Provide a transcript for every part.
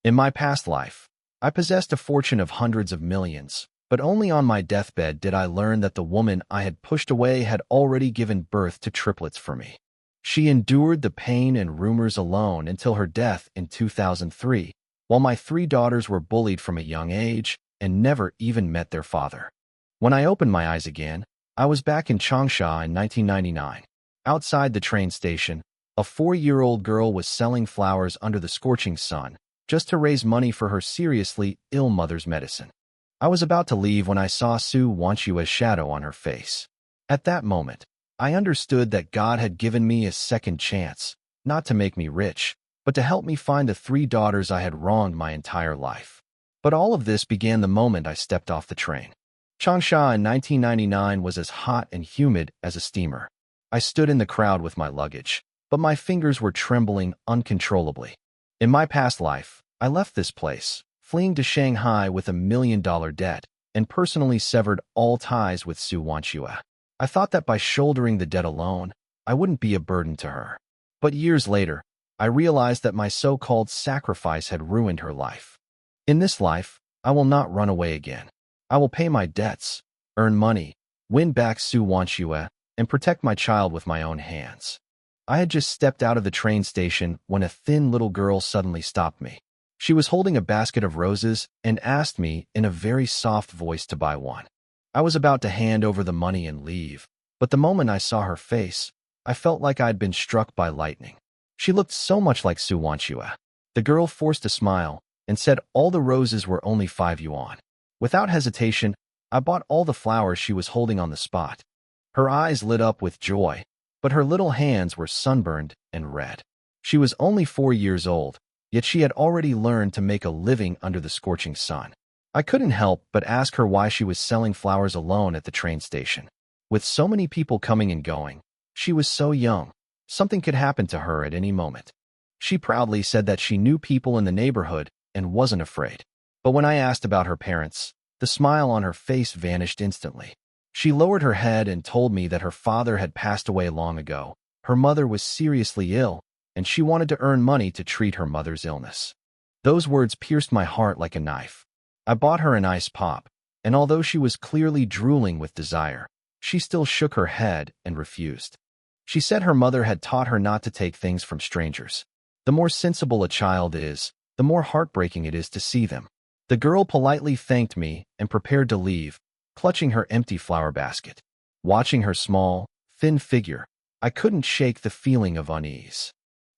In my past life, I possessed a fortune of hundreds of millions, but only on my deathbed did I learn that the woman I had pushed away had already given birth to triplets for me. She endured the pain and rumors alone until her death in 2003, while my three daughters were bullied from a young age and never even met their father. When I opened my eyes again, I was back in Changsha in 1999. Outside the train station, a 4-year-old girl was selling flowers under the scorching sun, just to raise money for her seriously ill mother's medicine. I was about to leave when I saw Su Wanshua's shadow on her face. At that moment, I understood that God had given me a second chance, not to make me rich, but to help me find the 3 daughters I had wronged my entire life. But all of this began the moment I stepped off the train. Changsha in 1999 was as hot and humid as a steamer. I stood in the crowd with my luggage, but my fingers were trembling uncontrollably. In my past life, I left this place, fleeing to Shanghai with $1 million debt, and personally severed all ties with Su Wanshua. I thought that by shouldering the debt alone, I wouldn't be a burden to her. But years later, I realized that my so-called sacrifice had ruined her life. In this life, I will not run away again. I will pay my debts, earn money, win back Su Wanshua, and protect my child with my own hands. I had just stepped out of the train station when a thin little girl suddenly stopped me. She was holding a basket of roses and asked me in a very soft voice to buy one. I was about to hand over the money and leave, but the moment I saw her face, I felt like I'd been struck by lightning. She looked so much like Su Wanshua. The girl forced a smile and said all the roses were only 5 yuan. Without hesitation, I bought all the flowers she was holding on the spot. Her eyes lit up with joy, but her little hands were sunburned and red. She was only 4 years old, yet she had already learned to make a living under the scorching sun. I couldn't help but ask her why she was selling flowers alone at the train station. With so many people coming and going, she was so young. Something could happen to her at any moment. She proudly said that she knew people in the neighborhood and wasn't afraid. But when I asked about her parents, the smile on her face vanished instantly. She lowered her head and told me that her father had passed away long ago. Her mother was seriously ill, and she wanted to earn money to treat her mother's illness. Those words pierced my heart like a knife. I bought her an ice pop, and although she was clearly drooling with desire, she still shook her head and refused. She said her mother had taught her not to take things from strangers. The more sensible a child is, the more heartbreaking it is to see them. The girl politely thanked me and prepared to leave, clutching her empty flower basket. Watching her small, thin figure, I couldn't shake the feeling of unease.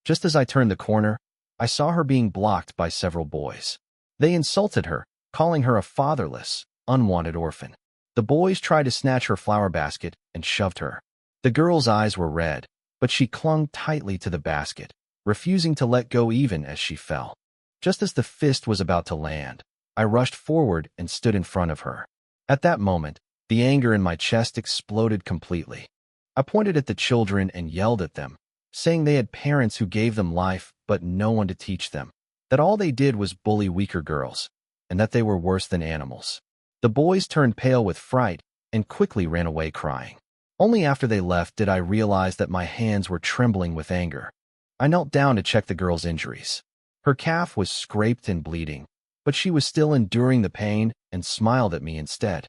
Just as I turned the corner, I saw her being blocked by several boys. They insulted her, calling her a fatherless, unwanted orphan. The boys tried to snatch her flower basket and shoved her. The girl's eyes were red, but she clung tightly to the basket, refusing to let go even as she fell. Just as the fist was about to land, I rushed forward and stood in front of her. At that moment, the anger in my chest exploded completely. I pointed at the children and yelled at them, saying they had parents who gave them life but no one to teach them, that all they did was bully weaker girls, and that they were worse than animals. The boys turned pale with fright and quickly ran away crying. Only after they left did I realize that my hands were trembling with anger. I knelt down to check the girl's injuries. Her calf was scraped and bleeding, but she was still enduring the pain and smiled at me instead.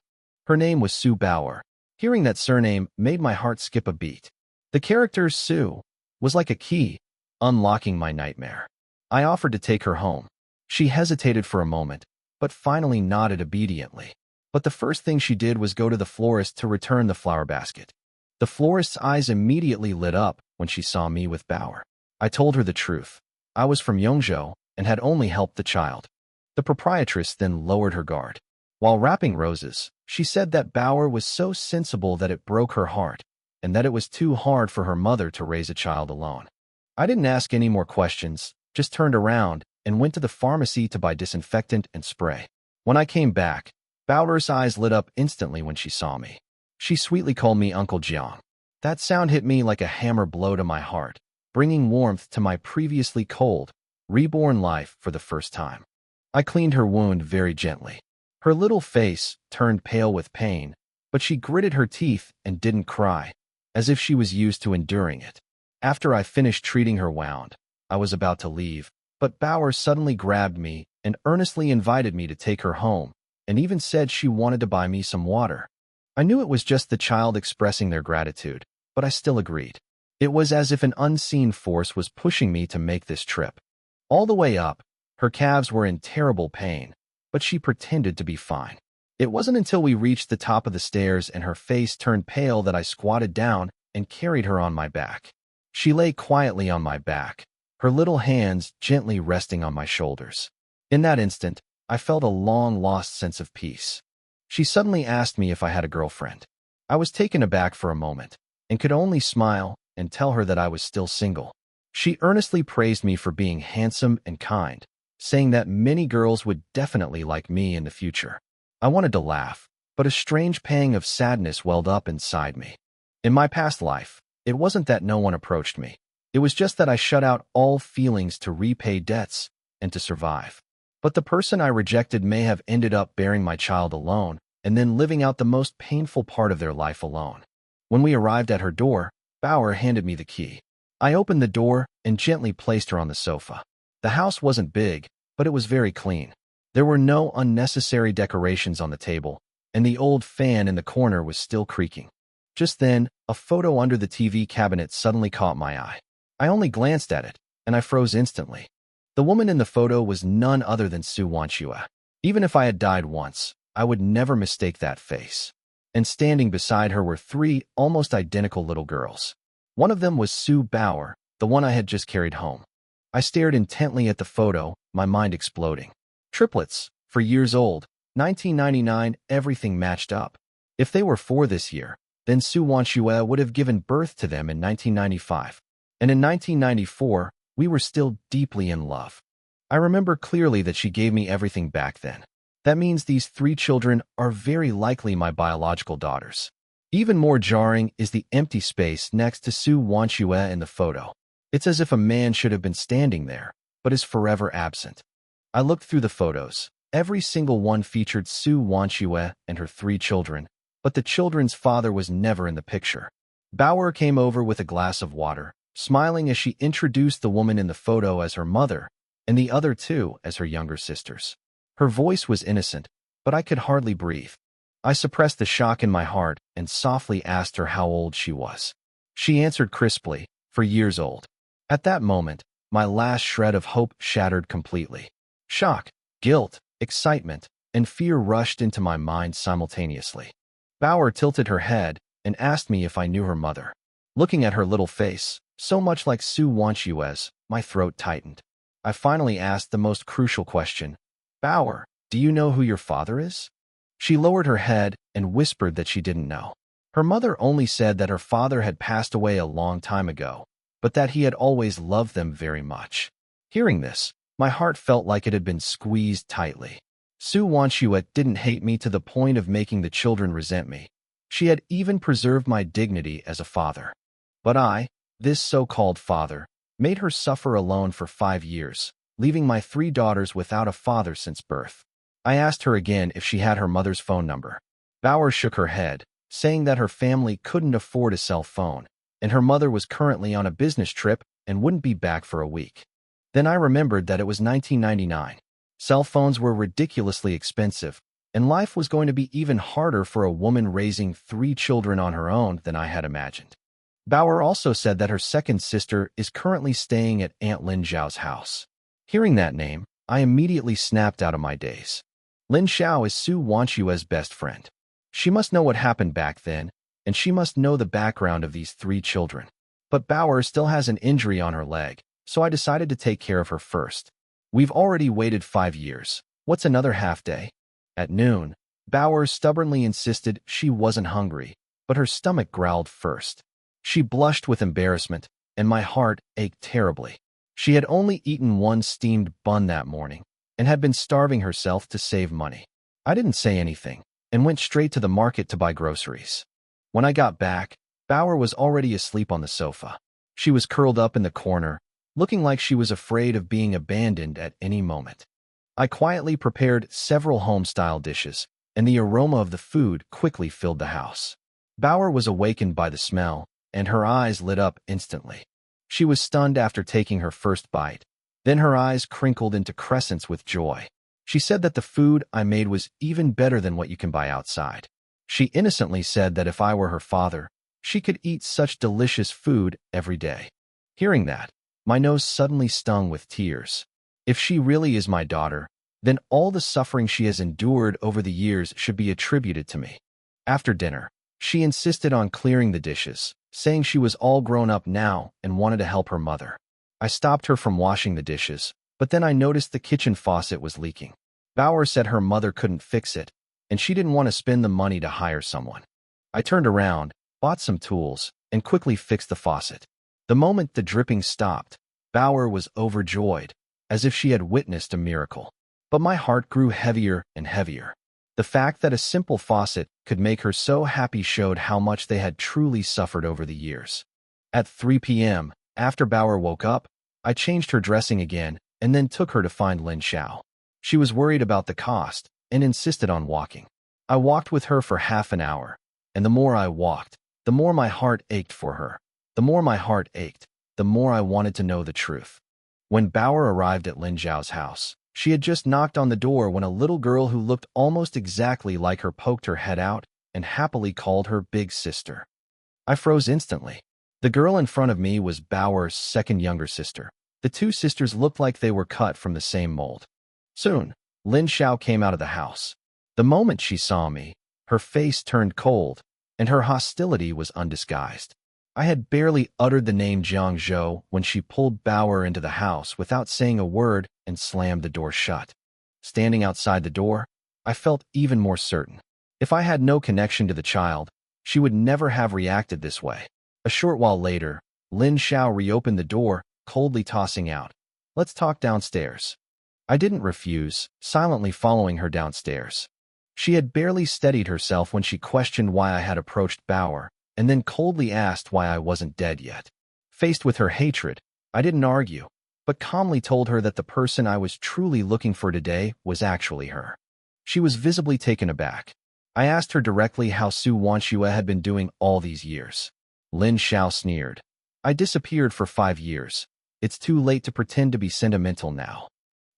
Her name was Sue Bauer. Hearing that surname made my heart skip a beat. The character Sue was like a key, unlocking my nightmare. I offered to take her home. She hesitated for a moment, but finally nodded obediently. But the first thing she did was go to the florist to return the flower basket. The florist's eyes immediately lit up when she saw me with Bauer. I told her the truth. I was from Yongzhou and had only helped the child. The proprietress then lowered her guard. While wrapping roses, she said that Bauer was so sensible that it broke her heart, and that it was too hard for her mother to raise a child alone. I didn't ask any more questions, just turned around and went to the pharmacy to buy disinfectant and spray. When I came back, Bauer's eyes lit up instantly when she saw me. She sweetly called me Uncle Jiang. That sound hit me like a hammer blow to my heart, bringing warmth to my previously cold, reborn life for the first time. I cleaned her wound very gently. Her little face turned pale with pain, but she gritted her teeth and didn't cry, as if she was used to enduring it. After I finished treating her wound, I was about to leave, But Bauer suddenly grabbed me and earnestly invited me to take her home, and even said she wanted to buy me some water. I knew it was just the child expressing their gratitude, but I still agreed. It was as if an unseen force was pushing me to make this trip. All the way up, her calves were in terrible pain, but she pretended to be fine. It wasn't until we reached the top of the stairs and her face turned pale that I squatted down and carried her on my back. She lay quietly on my back, her little hands gently resting on my shoulders. In that instant, I felt a long-lost sense of peace. She suddenly asked me if I had a girlfriend. I was taken aback for a moment, and could only smile and tell her that I was still single. She earnestly praised me for being handsome and kind, saying that many girls would definitely like me in the future. I wanted to laugh, but a strange pang of sadness welled up inside me. In my past life, it wasn't that no one approached me. It was just that I shut out all feelings to repay debts and to survive. But the person I rejected may have ended up bearing my child alone and then living out the most painful part of their life alone. When we arrived at her door, Bauer handed me the key. I opened the door and gently placed her on the sofa. The house wasn't big, but it was very clean. There were no unnecessary decorations on the table, and the old fan in the corner was still creaking. Just then, a photo under the TV cabinet suddenly caught my eye. I only glanced at it, and I froze instantly. The woman in the photo was none other than Su Wanchua. Even if I had died once, I would never mistake that face. And standing beside her were three almost identical little girls. One of them was Sue Bauer, the one I had just carried home. I stared intently at the photo, my mind exploding. Triplets, for years old, 1999, everything matched up. If they were 4 this year, then Su Wanchua would have given birth to them in 1995. And in 1994, we were still deeply in love. I remember clearly that she gave me everything back then. That means these 3 children are very likely my biological daughters. Even more jarring is the empty space next to Su Wanchua in the photo. It's as if a man should have been standing there, but is forever absent. I looked through the photos. Every single one featured Su Wanchua and her 3 children, but the children's father was never in the picture. Bauer came over with a glass of water, smiling as she introduced the woman in the photo as her mother, and the other 2 as her younger sisters. Her voice was innocent, but I could hardly breathe. I suppressed the shock in my heart and softly asked her how old she was. She answered crisply, 4 years old. At that moment, my last shred of hope shattered completely. Shock, guilt, excitement, and fear rushed into my mind simultaneously. Bauer tilted her head and asked me if I knew her mother. Looking at her little face, so much like Su Wanchua's, my throat tightened. I finally asked the most crucial question. Bauer, do you know who your father is? She lowered her head and whispered that she didn't know. Her mother only said that her father had passed away a long time ago, but that he had always loved them very much. Hearing this, my heart felt like it had been squeezed tightly. Su Wanchua didn't hate me to the point of making the children resent me. She had even preserved my dignity as a father. But I, this so-called father, made her suffer alone for 5 years, leaving my 3 daughters without a father since birth. I asked her again if she had her mother's phone number. Bauer shook her head, saying that her family couldn't afford a cell phone, and her mother was currently on a business trip and wouldn't be back for a week. Then I remembered that it was 1999. Cell phones were ridiculously expensive, and life was going to be even harder for a woman raising 3 children on her own than I had imagined. Bauer also said that her second sister is currently staying at Aunt Lin Zhao's house. Hearing that name, I immediately snapped out of my daze. Lin Zhao is Su Wanchua's best friend. She must know what happened back then, and she must know the background of these 3 children. But Bauer still has an injury on her leg, so I decided to take care of her first. We've already waited 5 years. What's another half day? At noon, Bauer stubbornly insisted she wasn't hungry, but her stomach growled first. She blushed with embarrassment, and my heart ached terribly. She had only eaten 1 steamed bun that morning, and had been starving herself to save money. I didn't say anything, and went straight to the market to buy groceries. When I got back, Bauer was already asleep on the sofa. She was curled up in the corner, looking like she was afraid of being abandoned at any moment. I quietly prepared several home-style dishes, and the aroma of the food quickly filled the house. Bauer was awakened by the smell, and her eyes lit up instantly. She was stunned after taking her first bite. Then her eyes crinkled into crescents with joy. She said that the food I made was even better than what you can buy outside. She innocently said that if I were her father, she could eat such delicious food every day. Hearing that, my nose suddenly stung with tears. If she really is my daughter, then all the suffering she has endured over the years should be attributed to me. After dinner, she insisted on clearing the dishes, saying she was all grown up now and wanted to help her mother. I stopped her from washing the dishes, but then I noticed the kitchen faucet was leaking. Bauer said her mother couldn't fix it, and she didn't want to spend the money to hire someone. I turned around, bought some tools, and quickly fixed the faucet. The moment the dripping stopped, Bauer was overjoyed, as if she had witnessed a miracle. But my heart grew heavier and heavier. The fact that a simple faucet could make her so happy showed how much they had truly suffered over the years. At 3 p.m., after Bauer woke up, I changed her dressing again and then took her to find Lin Xiao. She was worried about the cost and insisted on walking. I walked with her for half an hour, and the more I walked, the more my heart ached for her. The more my heart ached, the more I wanted to know the truth. When Bauer arrived at Lin Xiao's house, she had just knocked on the door when a little girl who looked almost exactly like her poked her head out and happily called her big sister. I froze instantly. The girl in front of me was Bauer's second younger sister. The two sisters looked like they were cut from the same mold. Soon, Lin Xiao came out of the house. The moment she saw me, her face turned cold, and her hostility was undisguised. I had barely uttered the name Jiang Zhou when she pulled Bauer into the house without saying a word and slammed the door shut. Standing outside the door, I felt even more certain. If I had no connection to the child, she would never have reacted this way. A short while later, Lin Xiao reopened the door, coldly tossing out, "Let's talk downstairs." I didn't refuse, silently following her downstairs. She had barely steadied herself when she questioned why I had approached Bauer, and then coldly asked why I wasn't dead yet. Faced with her hatred, I didn't argue, but calmly told her that the person I was truly looking for today was actually her. She was visibly taken aback. I asked her directly how Su Wanxue had been doing all these years. Lin Xiao sneered. "I disappeared for 5 years. It's too late to pretend to be sentimental now."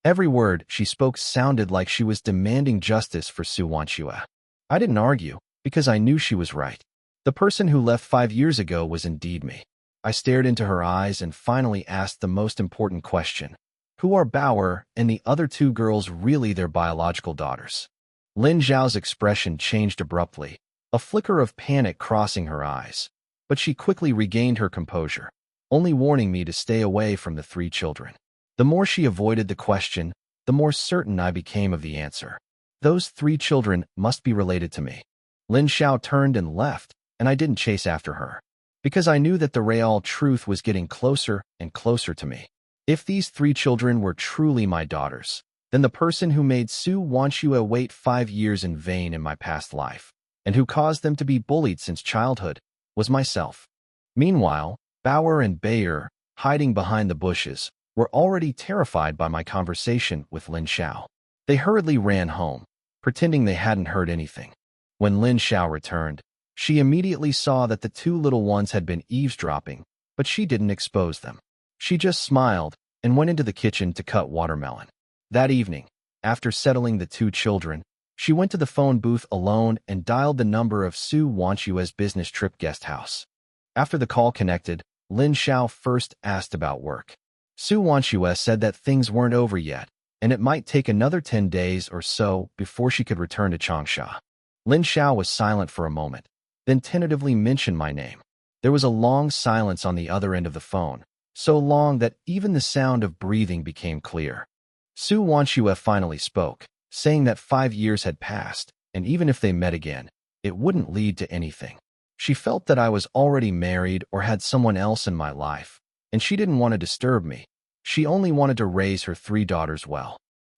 Every word she spoke sounded like she was demanding justice for Su Wanxue. I didn't argue, because I knew she was right. The person who left 5 years ago was indeed me. I stared into her eyes and finally asked the most important question. Who are Bauer and the other two girls really their biological daughters? Lin Xiao's expression changed abruptly, a flicker of panic crossing her eyes. But she quickly regained her composure, only warning me to stay away from the 3 children. The more she avoided the question, the more certain I became of the answer. Those 3 children must be related to me. Lin Xiao turned and left, and I didn't chase after her, because I knew that the real truth was getting closer and closer to me. If these 3 children were truly my daughters, then the person who made Su Wanxue wait 5 years in vain in my past life, and who caused them to be bullied since childhood, was myself. Meanwhile, Bauer and Bayer, hiding behind the bushes, were already terrified by my conversation with Lin Xiao. They hurriedly ran home, pretending they hadn't heard anything. When Lin Xiao returned, she immediately saw that the 2 little ones had been eavesdropping, but she didn't expose them. She just smiled and went into the kitchen to cut watermelon. That evening, after settling the 2 children, she went to the phone booth alone and dialed the number of Su Wanxue's business trip guest house. After the call connected, Lin Xiao first asked about work. Su Wanxue said that things weren't over yet, and it might take another 10 days or so before she could return to Changsha. Lin Xiao was silent for a moment, then tentatively mentioned my name. There was a long silence on the other end of the phone, so long that even the sound of breathing became clear. Su Wanxue finally spoke, saying that 5 years had passed, and even if they met again, it wouldn't lead to anything. She felt that I was already married or had someone else in my life, and she didn't want to disturb me. She only wanted to raise her 3 daughters well.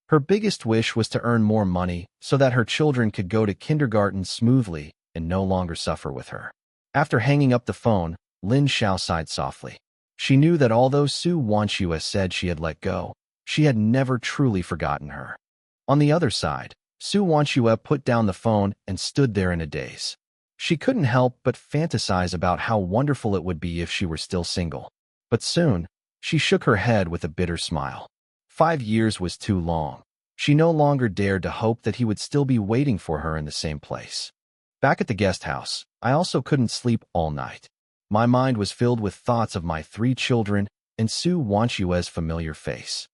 Her biggest wish was to earn more money so that her children could go to kindergarten smoothly and no longer suffer with her. After hanging up the phone, Lin Xiao sighed softly. She knew that although Su Wanxue said she had let go, she had never truly forgotten her. On the other side, Su Wanxue put down the phone and stood there in a daze. She couldn't help but fantasize about how wonderful it would be if she were still single. But soon, she shook her head with a bitter smile. 5 years was too long. She no longer dared to hope that he would still be waiting for her in the same place. Back at the guest house, I also couldn't sleep all night. My mind was filled with thoughts of my 3 children and Su Wanchue's familiar face.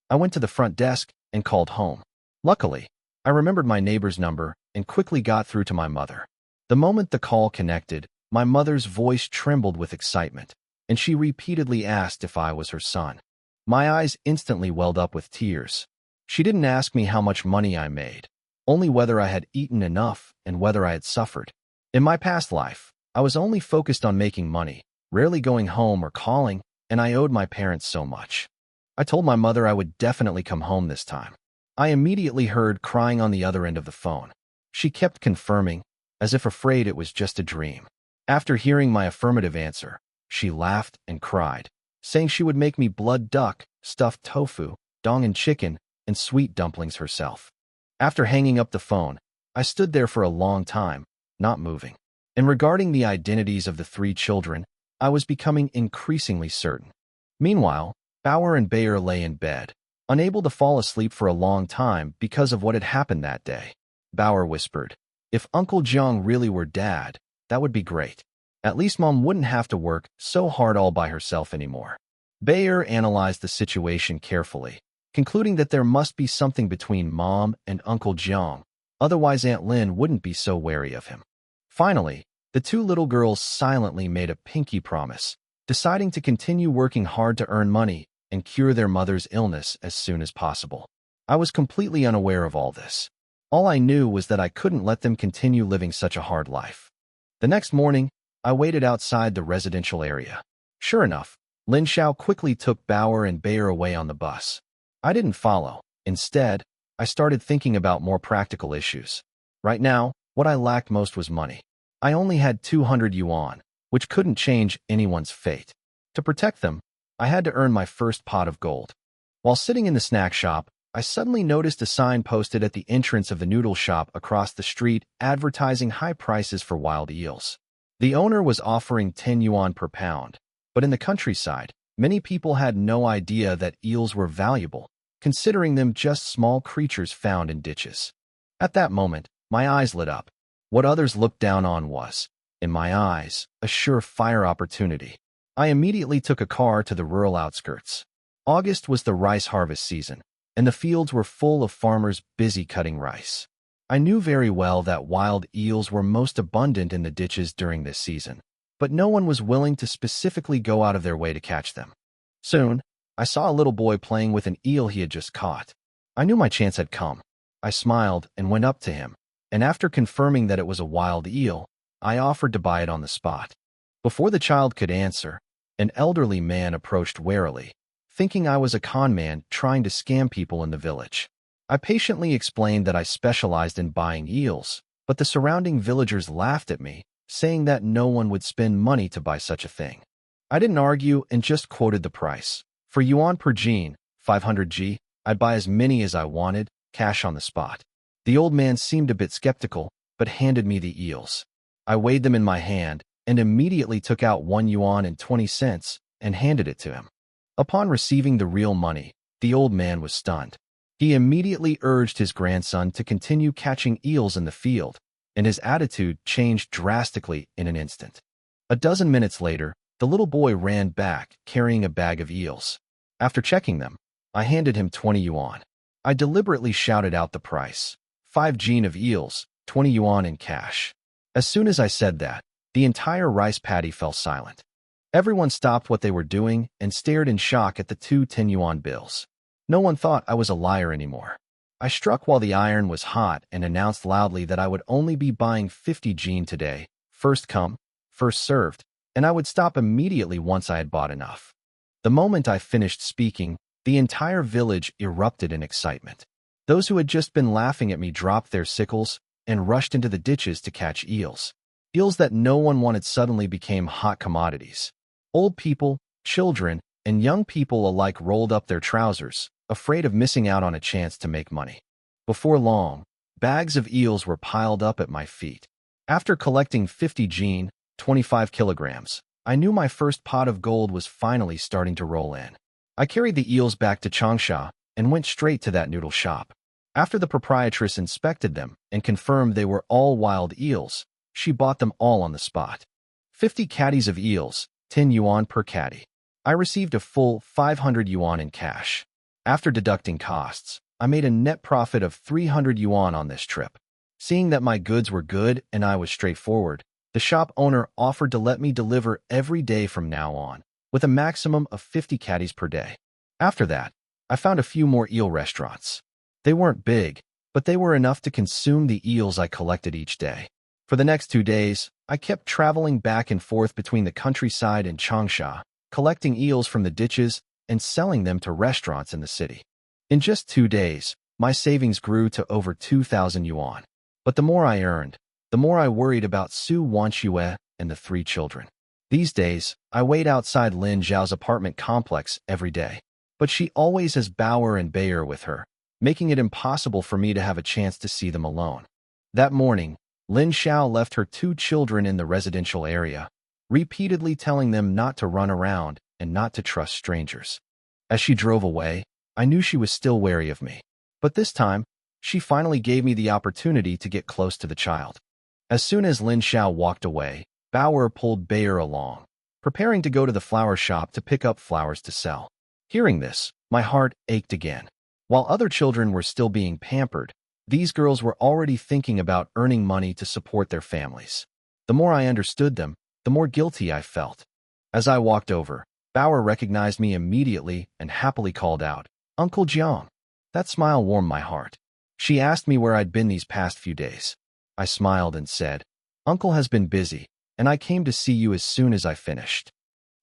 I went to the front desk and called home. Luckily, I remembered my neighbor's number and quickly got through to my mother. The moment the call connected, my mother's voice trembled with excitement, and she repeatedly asked if I was her son. My eyes instantly welled up with tears. She didn't ask me how much money I made, only whether I had eaten enough and whether I had suffered. In my past life, I was only focused on making money, rarely going home or calling, and I owed my parents so much. I told my mother I would definitely come home this time. I immediately heard crying on the other end of the phone. She kept confirming, as if afraid it was just a dream. After hearing my affirmative answer, she laughed and cried, saying she would make me blood duck, stuffed tofu, dong chicken, and sweet dumplings herself. After hanging up the phone, I stood there for a long time, not moving. And regarding the identities of the 3 children, I was becoming increasingly certain. Meanwhile, Bauer and Bayer lay in bed, unable to fall asleep for a long time because of what had happened that day. Bauer whispered, "If Uncle Jiang really were Dad, that would be great. At least Mom wouldn't have to work so hard all by herself anymore." Bayer analyzed the situation carefully, concluding that there must be something between Mom and Uncle Jiang, otherwise Aunt Lin wouldn't be so wary of him. Finally, the 2 little girls silently made a pinky promise, deciding to continue working hard to earn money and cure their mother's illness as soon as possible. I was completely unaware of all this. All I knew was that I couldn't let them continue living such a hard life. The next morning, I waited outside the residential area. Sure enough, Lin Xiao quickly took Bauer and Bayer away on the bus. I didn't follow. Instead, I started thinking about more practical issues. Right now, what I lacked most was money. I only had 200 yuan, which couldn't change anyone's fate. To protect them, I had to earn my first pot of gold. While sitting in the snack shop, I suddenly noticed a sign posted at the entrance of the noodle shop across the street advertising high prices for wild eels. The owner was offering 10 yuan per pound, but in the countryside, many people had no idea that eels were valuable, considering them just small creatures found in ditches. At that moment, my eyes lit up. What others looked down on was, in my eyes, a surefire opportunity. I immediately took a car to the rural outskirts. August was the rice harvest season, and the fields were full of farmers busy cutting rice. I knew very well that wild eels were most abundant in the ditches during this season, but no one was willing to specifically go out of their way to catch them. Soon, I saw a little boy playing with an eel he had just caught. I knew my chance had come. I smiled and went up to him, and after confirming that it was a wild eel, I offered to buy it on the spot. Before the child could answer, an elderly man approached warily, thinking I was a con man trying to scam people in the village. I patiently explained that I specialized in buying eels, but the surrounding villagers laughed at me, saying that no one would spend money to buy such a thing. I didn't argue and just quoted the price. For yuan per gene, 500 G, I'd buy as many as I wanted, cash on the spot. The old man seemed a bit skeptical, but handed me the eels. I weighed them in my hand and immediately took out 1 yuan and 20 cents and handed it to him. Upon receiving the real money, the old man was stunned. He immediately urged his grandson to continue catching eels in the field, and his attitude changed drastically in an instant. A dozen minutes later, the little boy ran back, carrying a bag of eels. After checking them, I handed him 20 yuan. I deliberately shouted out the price. 5 gene of eels, 20 yuan in cash. As soon as I said that, the entire rice paddy fell silent. Everyone stopped what they were doing and stared in shock at the 2 10-yuan bills. No one thought I was a liar anymore. I struck while the iron was hot and announced loudly that I would only be buying 50 gene today, first come, first served, and I would stop immediately once I had bought enough. The moment I finished speaking, the entire village erupted in excitement. Those who had just been laughing at me dropped their sickles and rushed into the ditches to catch eels. Eels that no one wanted suddenly became hot commodities. Old people, children, and young people alike rolled up their trousers, afraid of missing out on a chance to make money. Before long, bags of eels were piled up at my feet. After collecting 50 gene, 25 kilograms, I knew my first pot of gold was finally starting to roll in. I carried the eels back to Changsha and went straight to that noodle shop. After the proprietress inspected them and confirmed they were all wild eels, she bought them all on the spot. 50 caddies of eels, 10 yuan per caddy. I received a full 500 yuan in cash. After deducting costs, I made a net profit of 300 yuan on this trip. Seeing that my goods were good and I was straightforward, the shop owner offered to let me deliver every day from now on, with a maximum of 50 caddies per day. After that, I found a few more eel restaurants. They weren't big, but they were enough to consume the eels I collected each day. For the next 2 days, I kept traveling back and forth between the countryside and Changsha, collecting eels from the ditches and selling them to restaurants in the city. In just 2 days, my savings grew to over 2,000 yuan. But the more I earned, the more I worried about Su Wanxue and the 3 children. These days, I wait outside Lin Zhao's apartment complex every day. But she always has Bauer and Bayer with her, making it impossible for me to have a chance to see them alone. That morning, Lin Zhao left her 2 children in the residential area, repeatedly telling them not to run around and not to trust strangers. As she drove away, I knew she was still wary of me. But this time, she finally gave me the opportunity to get close to the child. As soon as Lin Zhao walked away, Bauer pulled Bayer along, preparing to go to the flower shop to pick up flowers to sell. Hearing this, my heart ached again. While other children were still being pampered, these girls were already thinking about earning money to support their families. The more I understood them, the more guilty I felt. As I walked over, Bauer recognized me immediately and happily called out, "Uncle Jiang." That smile warmed my heart. She asked me where I'd been these past few days. I smiled and said, "Uncle has been busy, and I came to see you as soon as I finished."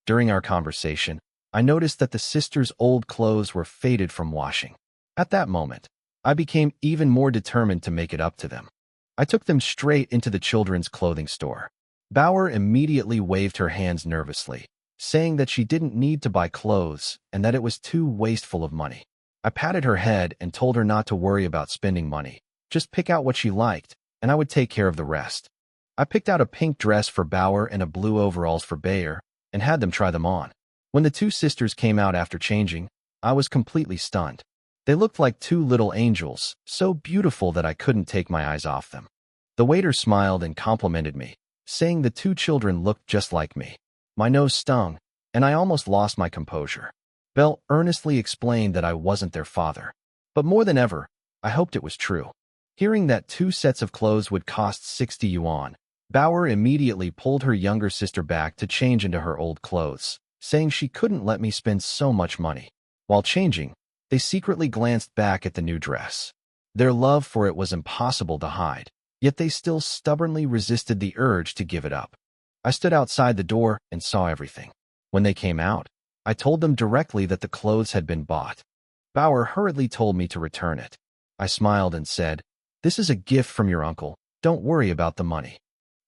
During our conversation, I noticed that the sisters' old clothes were faded from washing. At that moment, I became even more determined to make it up to them. I took them straight into the children's clothing store. Bauer immediately waved her hands nervously, saying that she didn't need to buy clothes and that it was too wasteful of money. I patted her head and told her not to worry about spending money. Just pick out what she liked, and I would take care of the rest. I picked out a pink dress for Bauer and a blue overalls for Bayer, and had them try them on. When the 2 sisters came out after changing, I was completely stunned. They looked like 2 little angels, so beautiful that I couldn't take my eyes off them. The waiter smiled and complimented me, saying the 2 children looked just like me. My nose stung, and I almost lost my composure. Belle earnestly explained that I wasn't their father. But more than ever, I hoped it was true. Hearing that 2 sets of clothes would cost 60 yuan, Bauer immediately pulled her younger sister back to change into her old clothes, saying she couldn't let me spend so much money. While changing, they secretly glanced back at the new dress. Their love for it was impossible to hide, yet they still stubbornly resisted the urge to give it up. I stood outside the door and saw everything. When they came out, I told them directly that the clothes had been bought. Bauer hurriedly told me to return it. I smiled and said, "This is a gift from your uncle. Don't worry about the money."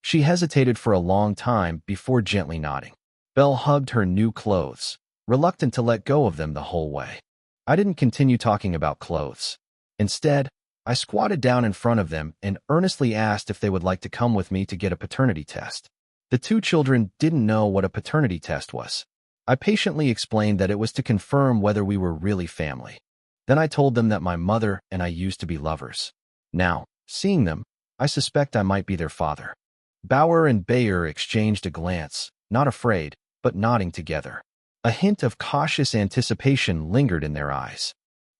She hesitated for a long time before gently nodding. Belle hugged her new clothes, reluctant to let go of them the whole way. I didn't continue talking about clothes. Instead, I squatted down in front of them and earnestly asked if they would like to come with me to get a paternity test. The 2 children didn't know what a paternity test was. I patiently explained that it was to confirm whether we were really family. Then I told them that my mother and I used to be lovers. Now, seeing them, I suspect I might be their father. Bauer and Bayer exchanged a glance, not afraid, but nodding together. A hint of cautious anticipation lingered in their eyes.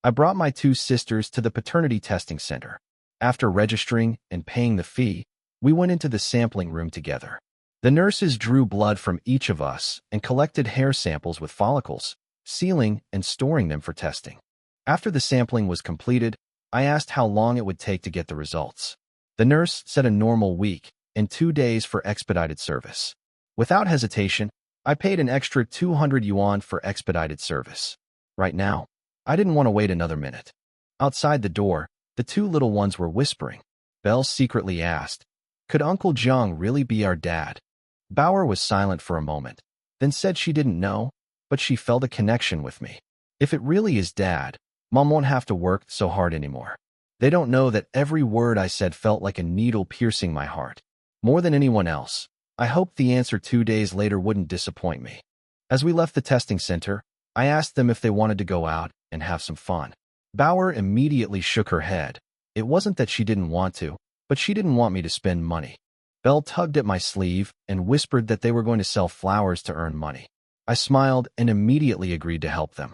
I brought my 2 sisters to the paternity testing center. After registering and paying the fee, we went into the sampling room together. The nurses drew blood from each of us and collected hair samples with follicles, sealing and storing them for testing. After the sampling was completed, I asked how long it would take to get the results. The nurse said a normal week and 2 days for expedited service. Without hesitation, I paid an extra 200 yuan for expedited service. Right now, I didn't want to wait another minute. Outside the door, the 2 little ones were whispering. Belle secretly asked, "Could Uncle Jiang really be our dad?" Bauer was silent for a moment, then said she didn't know, but she felt a connection with me. If it really is Dad, Mom won't have to work so hard anymore. They don't know that every word I said felt like a needle piercing my heart. More than anyone else, I hoped the answer 2 days later wouldn't disappoint me. As we left the testing center, I asked them if they wanted to go out and have some fun. Bauer immediately shook her head. It wasn't that she didn't want to, but she didn't want me to spend money. Belle tugged at my sleeve and whispered that they were going to sell flowers to earn money. I smiled and immediately agreed to help them.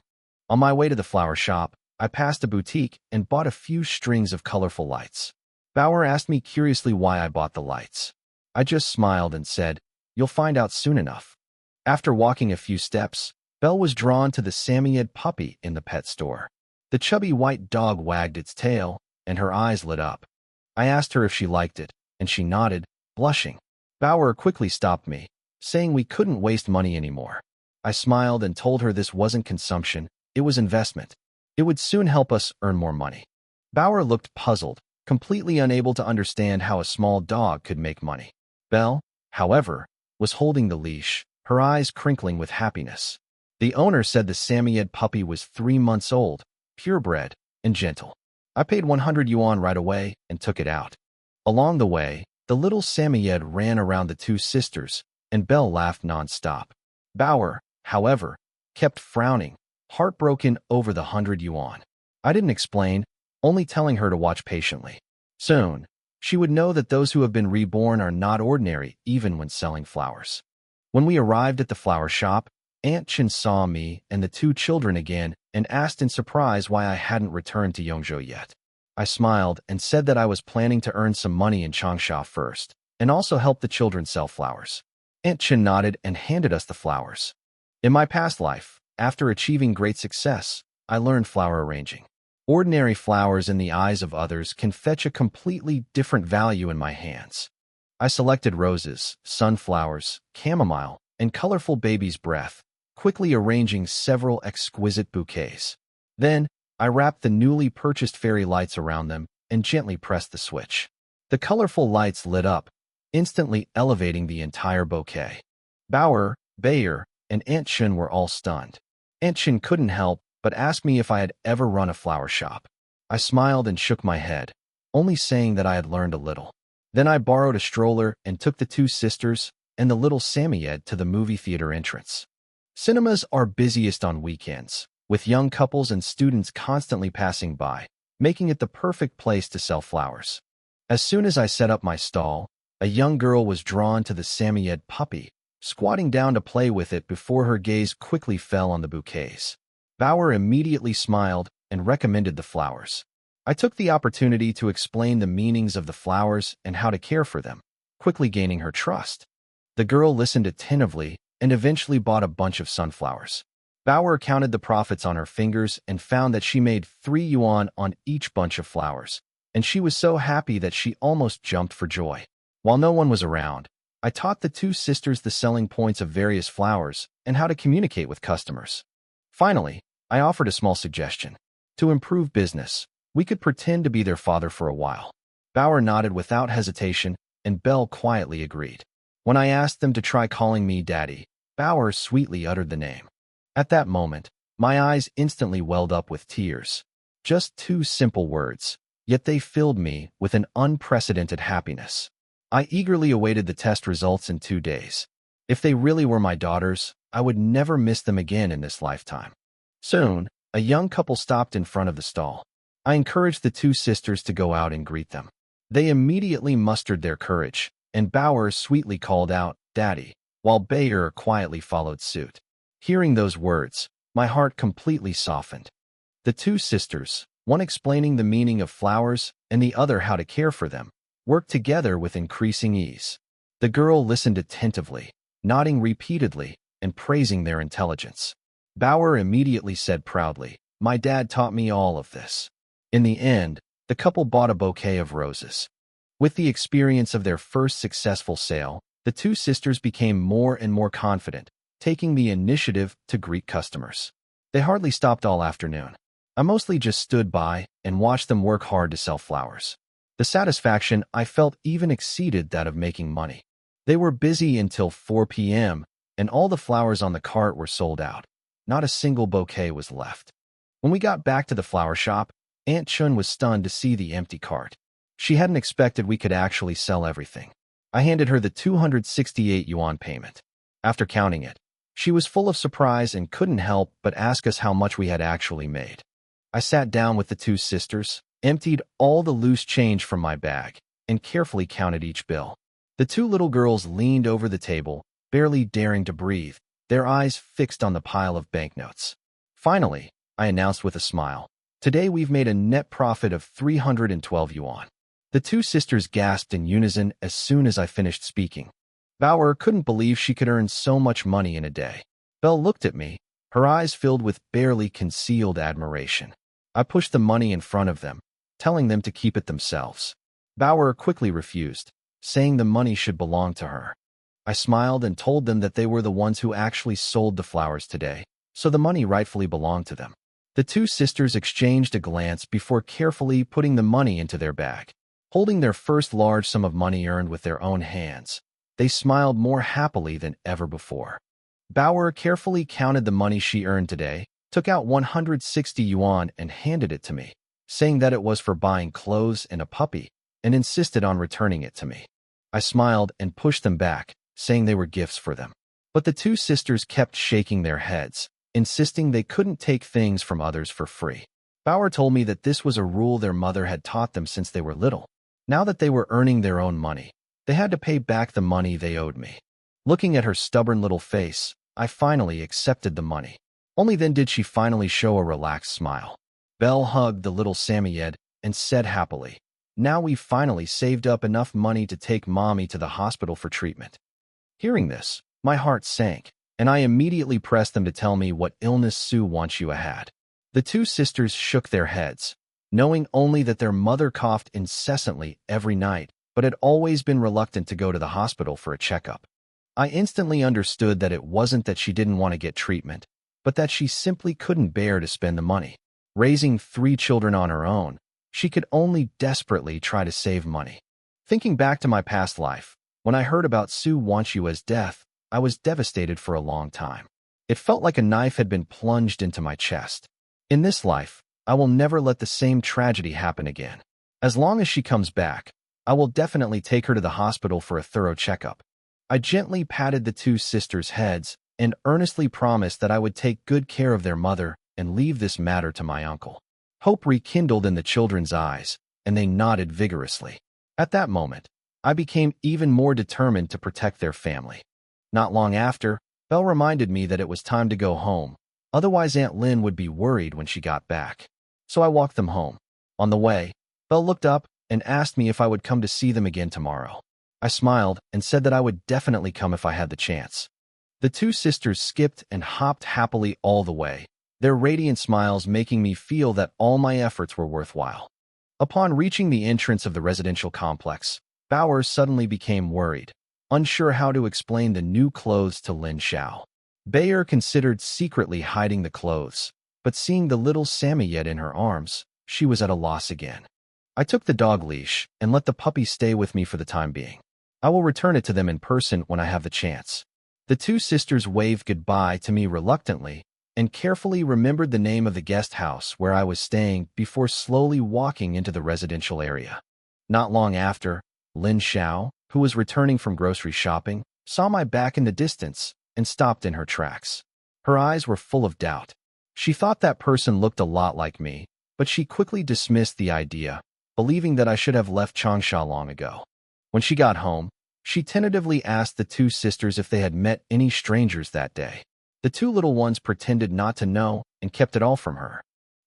On my way to the flower shop, I passed a boutique and bought a few strings of colorful lights. Bauer asked me curiously why I bought the lights. I just smiled and said, "You'll find out soon enough." After walking a few steps, Belle was drawn to the Samoyed puppy in the pet store. The chubby white dog wagged its tail, and her eyes lit up. I asked her if she liked it, and she nodded, blushing. Bauer quickly stopped me, saying we couldn't waste money anymore. I smiled and told her this wasn't consumption, it was investment. It would soon help us earn more money. Bauer looked puzzled, completely unable to understand how a small dog could make money. Belle, however, was holding the leash, her eyes crinkling with happiness. The owner said the Samoyed puppy was 3 months old, purebred, and gentle. I paid 100 yuan right away and took it out. Along the way, the little Samoyed ran around the two sisters, and Belle laughed nonstop. Bauer, however, kept frowning, heartbroken over the 100 yuan. I didn't explain, only telling her to watch patiently. Soon, she would know that those who have been reborn are not ordinary even when selling flowers. When we arrived at the flower shop, Aunt Chin saw me and the two children again and asked in surprise why I hadn't returned to Yongzhou yet. I smiled and said that I was planning to earn some money in Changsha first, and also help the children sell flowers. Aunt Chin nodded and handed us the flowers. In my past life, after achieving great success, I learned flower arranging. Ordinary flowers in the eyes of others can fetch a completely different value in my hands. I selected roses, sunflowers, chamomile, and colorful baby's breath, quickly arranging several exquisite bouquets. Then, I wrapped the newly purchased fairy lights around them and gently pressed the switch. The colorful lights lit up, instantly elevating the entire bouquet. Bauer, Bayer, and Aunt Chin were all stunned. Aunt Chin couldn't help but asked me if I had ever run a flower shop. I smiled and shook my head, only saying that I had learned a little. Then I borrowed a stroller and took the two sisters and the little Samoyed to the movie theater entrance. Cinemas are busiest on weekends, with young couples and students constantly passing by, making it the perfect place to sell flowers. As soon as I set up my stall, a young girl was drawn to the Samoyed puppy, squatting down to play with it before her gaze quickly fell on the bouquets. Bauer immediately smiled and recommended the flowers. I took the opportunity to explain the meanings of the flowers and how to care for them, quickly gaining her trust. The girl listened attentively and eventually bought a bunch of sunflowers. Bauer counted the profits on her fingers and found that she made 3 yuan on each bunch of flowers, and she was so happy that she almost jumped for joy. While no one was around, I taught the two sisters the selling points of various flowers and how to communicate with customers. Finally, I offered a small suggestion. To improve business, we could pretend to be their father for a while. Bauer nodded without hesitation, and Belle quietly agreed. When I asked them to try calling me Daddy, Bauer sweetly uttered the name. At that moment, my eyes instantly welled up with tears. Just 2 simple words, yet they filled me with an unprecedented happiness. I eagerly awaited the test results in 2 days. If they really were my daughters, I would never miss them again in this lifetime. Soon, a young couple stopped in front of the stall. I encouraged the two sisters to go out and greet them. They immediately mustered their courage, and Bauer sweetly called out, "Daddy," while Bayer quietly followed suit. Hearing those words, my heart completely softened. The two sisters, one explaining the meaning of flowers and the other how to care for them, worked together with increasing ease. The girl listened attentively, nodding repeatedly and praising their intelligence. Bauer immediately said proudly, "My dad taught me all of this." In the end, the couple bought a bouquet of roses. With the experience of their first successful sale, the two sisters became more and more confident, taking the initiative to greet customers. They hardly stopped all afternoon. I mostly just stood by and watched them work hard to sell flowers. The satisfaction I felt even exceeded that of making money. They were busy until 4 p.m., and all the flowers on the cart were sold out. Not a single bouquet was left. When we got back to the flower shop, Aunt Chun was stunned to see the empty cart. She hadn't expected we could actually sell everything. I handed her the 268 yuan payment. After counting it, she was full of surprise and couldn't help but ask us how much we had actually made. I sat down with the two sisters, emptied all the loose change from my bag, and carefully counted each bill. The two little girls leaned over the table, barely daring to breathe, their eyes fixed on the pile of banknotes. Finally, I announced with a smile, "Today we've made a net profit of 312 yuan." The two sisters gasped in unison as soon as I finished speaking. Bauer couldn't believe she could earn so much money in a day. Belle looked at me, her eyes filled with barely concealed admiration. I pushed the money in front of them, telling them to keep it themselves. Bauer quickly refused, saying the money should belong to her. I smiled and told them that they were the ones who actually sold the flowers today, so the money rightfully belonged to them. The two sisters exchanged a glance before carefully putting the money into their bag. Holding their first large sum of money earned with their own hands, they smiled more happily than ever before. Bauer carefully counted the money she earned today, took out 160 yuan and handed it to me, saying that it was for buying clothes and a puppy, and insisted on returning it to me. I smiled and pushed them back, saying they were gifts for them. But the two sisters kept shaking their heads, insisting they couldn't take things from others for free. Bauer told me that this was a rule their mother had taught them since they were little. Now that they were earning their own money, they had to pay back the money they owed me. Looking at her stubborn little face, I finally accepted the money. Only then did she finally show a relaxed smile. Belle hugged the little Samoyed and said happily, "Now we've finally saved up enough money to take Mommy to the hospital for treatment." Hearing this, my heart sank, and I immediately pressed them to tell me what illness Su Wanchua had. The two sisters shook their heads, knowing only that their mother coughed incessantly every night, but had always been reluctant to go to the hospital for a checkup. I instantly understood that it wasn't that she didn't want to get treatment, but that she simply couldn't bear to spend the money. Raising 3 children on her own, she could only desperately try to save money. Thinking back to my past life, when I heard about Su Wanchua's death, I was devastated for a long time. It felt like a knife had been plunged into my chest. In this life, I will never let the same tragedy happen again. As long as she comes back, I will definitely take her to the hospital for a thorough checkup. I gently patted the two sisters' heads and earnestly promised that I would take good care of their mother and leave this matter to my uncle. Hope rekindled in the children's eyes, and they nodded vigorously. At that moment, I became even more determined to protect their family. Not long after, Belle reminded me that it was time to go home, otherwise Aunt Lin would be worried when she got back. So I walked them home. On the way, Belle looked up and asked me if I would come to see them again tomorrow. I smiled and said that I would definitely come if I had the chance. The two sisters skipped and hopped happily all the way, their radiant smiles making me feel that all my efforts were worthwhile. Upon reaching the entrance of the residential complex, Bauer suddenly became worried, unsure how to explain the new clothes to Lin Xiao. Bayer considered secretly hiding the clothes, but seeing the little Samoyed in her arms, she was at a loss again. I took the dog leash and let the puppy stay with me for the time being. I will return it to them in person when I have the chance. The two sisters waved goodbye to me reluctantly and carefully remembered the name of the guest house where I was staying before slowly walking into the residential area. Not long after, Lin Xiao, who was returning from grocery shopping, saw my back in the distance and stopped in her tracks. Her eyes were full of doubt. She thought that person looked a lot like me, but she quickly dismissed the idea, believing that I should have left Changsha long ago. When she got home, she tentatively asked the two sisters if they had met any strangers that day. The two little ones pretended not to know and kept it all from her.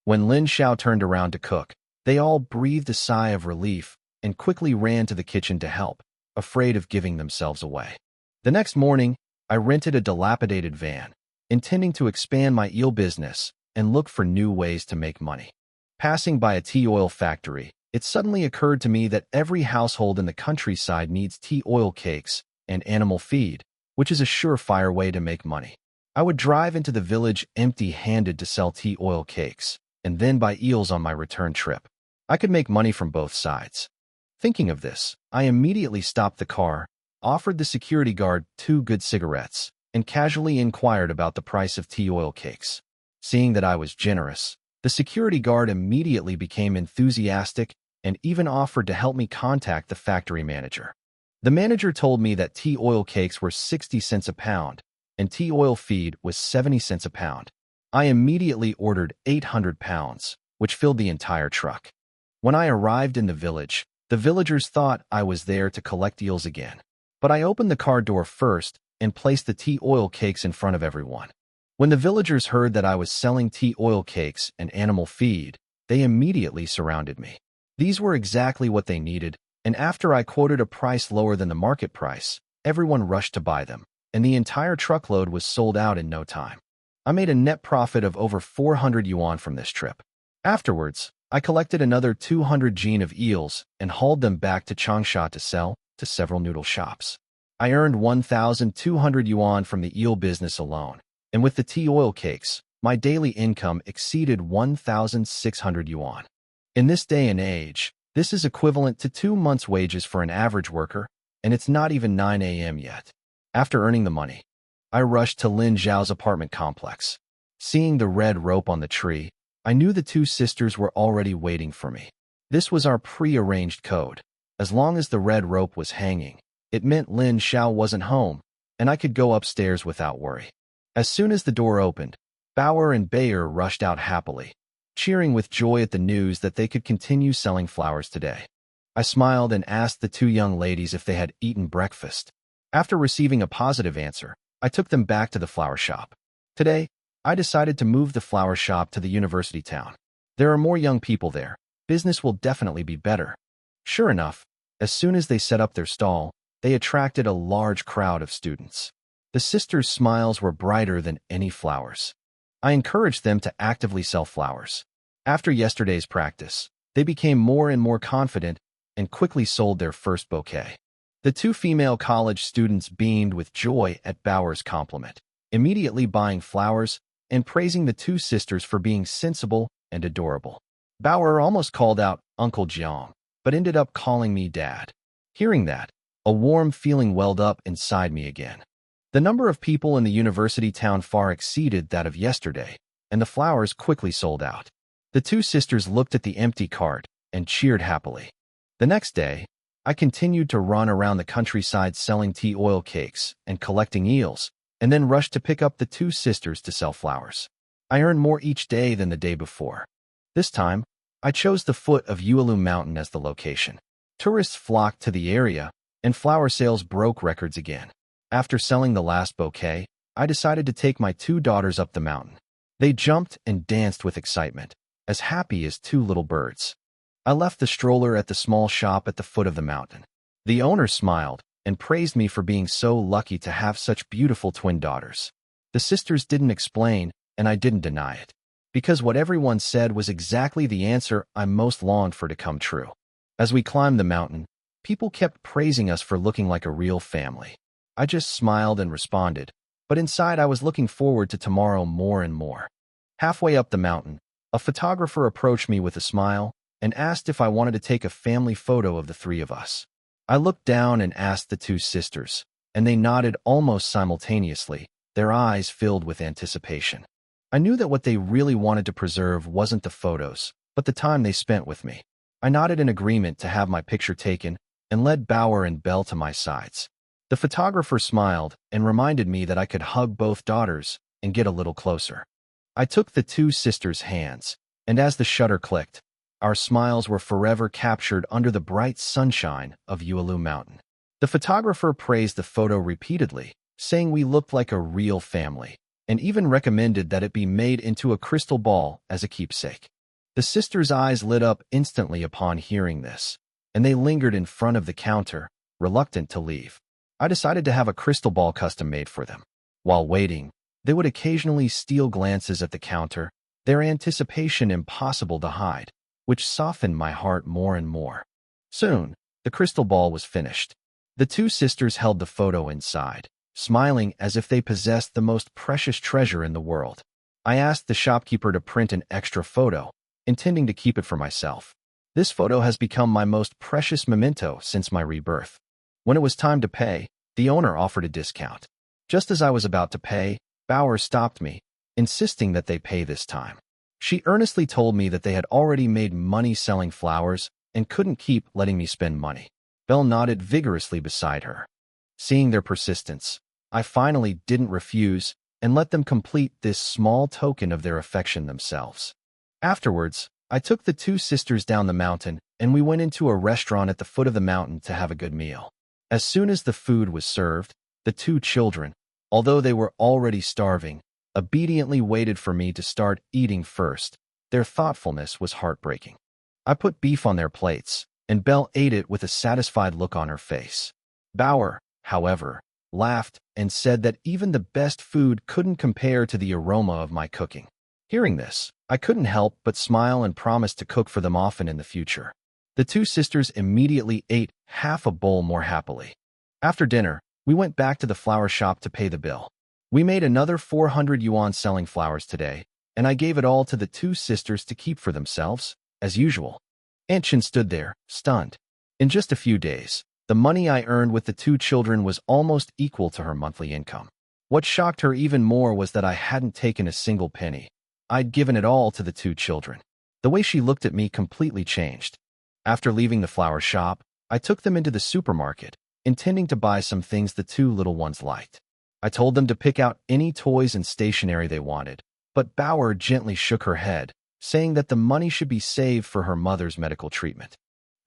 When Lin Xiao turned around to cook, they all breathed a sigh of relief and quickly ran to the kitchen to help, afraid of giving themselves away. The next morning, I rented a dilapidated van, intending to expand my eel business and look for new ways to make money. Passing by a tea oil factory, it suddenly occurred to me that every household in the countryside needs tea oil cakes and animal feed, which is a surefire way to make money. I would drive into the village empty-handed to sell tea oil cakes, and then buy eels on my return trip. I could make money from both sides. Thinking of this, I immediately stopped the car, offered the security guard 2 good cigarettes, and casually inquired about the price of tea oil cakes. Seeing that I was generous, the security guard immediately became enthusiastic and even offered to help me contact the factory manager. The manager told me that tea oil cakes were 60 cents a pound and tea oil feed was 70 cents a pound. I immediately ordered 800 pounds, which filled the entire truck. When I arrived in the village, the villagers thought I was there to collect eels again. But I opened the car door first and placed the tea oil cakes in front of everyone. When the villagers heard that I was selling tea oil cakes and animal feed, they immediately surrounded me. These were exactly what they needed, and after I quoted a price lower than the market price, everyone rushed to buy them, and the entire truckload was sold out in no time. I made a net profit of over 400 yuan from this trip. Afterwards, I collected another 200 jin of eels and hauled them back to Changsha to sell to several noodle shops. I earned 1,200 yuan from the eel business alone, and with the tea oil cakes, my daily income exceeded 1,600 yuan. In this day and age, this is equivalent to 2 months' wages for an average worker, and it's not even 9 a.m. yet. After earning the money, I rushed to Lin Zhao's apartment complex. Seeing the red rope on the tree, I knew the two sisters were already waiting for me. This was our pre-arranged code. As long as the red rope was hanging, it meant Lin Zhao wasn't home, and I could go upstairs without worry. As soon as the door opened, Bauer and Bayer rushed out happily, cheering with joy at the news that they could continue selling flowers today. I smiled and asked the two young ladies if they had eaten breakfast. After receiving a positive answer, I took them back to the flower shop. Today, I decided to move the flower shop to the university town. There are more young people there. Business will definitely be better. Sure enough, as soon as they set up their stall, they attracted a large crowd of students. The sisters' smiles were brighter than any flowers. I encouraged them to actively sell flowers. After yesterday's practice, they became more and more confident and quickly sold their first bouquet. The two female college students beamed with joy at Bauer's compliment, immediately buying flowers and praising the two sisters for being sensible and adorable. Bauer almost called out Uncle Jiang, but ended up calling me Dad. Hearing that, a warm feeling welled up inside me again. The number of people in the university town far exceeded that of yesterday, and the flowers quickly sold out. The two sisters looked at the empty cart and cheered happily. The next day, I continued to run around the countryside selling tea oil cakes and collecting eels, and then rushed to pick up the two sisters to sell flowers. I earned more each day than the day before. This time, I chose the foot of Yuelu Mountain as the location. Tourists flocked to the area, and flower sales broke records again. After selling the last bouquet, I decided to take my two daughters up the mountain. They jumped and danced with excitement, as happy as two little birds. I left the stroller at the small shop at the foot of the mountain. The owner smiled and praised me for being so lucky to have such beautiful twin daughters. The sisters didn't explain, and I didn't deny it, because what everyone said was exactly the answer I most longed for to come true. As we climbed the mountain, people kept praising us for looking like a real family. I just smiled and responded, but inside I was looking forward to tomorrow more and more. Halfway up the mountain, a photographer approached me with a smile and asked if I wanted to take a family photo of the three of us. I looked down and asked the two sisters, and they nodded almost simultaneously, their eyes filled with anticipation. I knew that what they really wanted to preserve wasn't the photos, but the time they spent with me. I nodded in agreement to have my picture taken and led Bauer and Belle to my sides. The photographer smiled and reminded me that I could hug both daughters and get a little closer. I took the two sisters' hands, and as the shutter clicked, our smiles were forever captured under the bright sunshine of Yuelu Mountain. The photographer praised the photo repeatedly, saying we looked like a real family, and even recommended that it be made into a crystal ball as a keepsake. The sisters' eyes lit up instantly upon hearing this, and they lingered in front of the counter, reluctant to leave. I decided to have a crystal ball custom made for them. While waiting, they would occasionally steal glances at the counter, their anticipation impossible to hide, which softened my heart more and more. Soon, the crystal ball was finished. The two sisters held the photo inside, smiling as if they possessed the most precious treasure in the world. I asked the shopkeeper to print an extra photo, intending to keep it for myself. This photo has become my most precious memento since my rebirth. When it was time to pay, the owner offered a discount. Just as I was about to pay, Bauer stopped me, insisting that they pay this time. She earnestly told me that they had already made money selling flowers and couldn't keep letting me spend money. Belle nodded vigorously beside her. Seeing their persistence, I finally didn't refuse and let them complete this small token of their affection themselves. Afterwards, I took the two sisters down the mountain, and we went into a restaurant at the foot of the mountain to have a good meal. As soon as the food was served, the two children, although they were already starving, obediently waited for me to start eating first. Their thoughtfulness was heartbreaking. I put beef on their plates, and Belle ate it with a satisfied look on her face. Bauer, however, laughed and said that even the best food couldn't compare to the aroma of my cooking. Hearing this, I couldn't help but smile and promise to cook for them often in the future. The two sisters immediately ate half a bowl more happily. After dinner, we went back to the flower shop to pay the bill. We made another 400 yuan selling flowers today, and I gave it all to the two sisters to keep for themselves, as usual. Aunt Chen stood there, stunned. In just a few days, the money I earned with the two children was almost equal to her monthly income. What shocked her even more was that I hadn't taken a single penny. I'd given it all to the two children. The way she looked at me completely changed. After leaving the flower shop, I took them into the supermarket, intending to buy some things the two little ones liked. I told them to pick out any toys and stationery they wanted, but Bauer gently shook her head, saying that the money should be saved for her mother's medical treatment.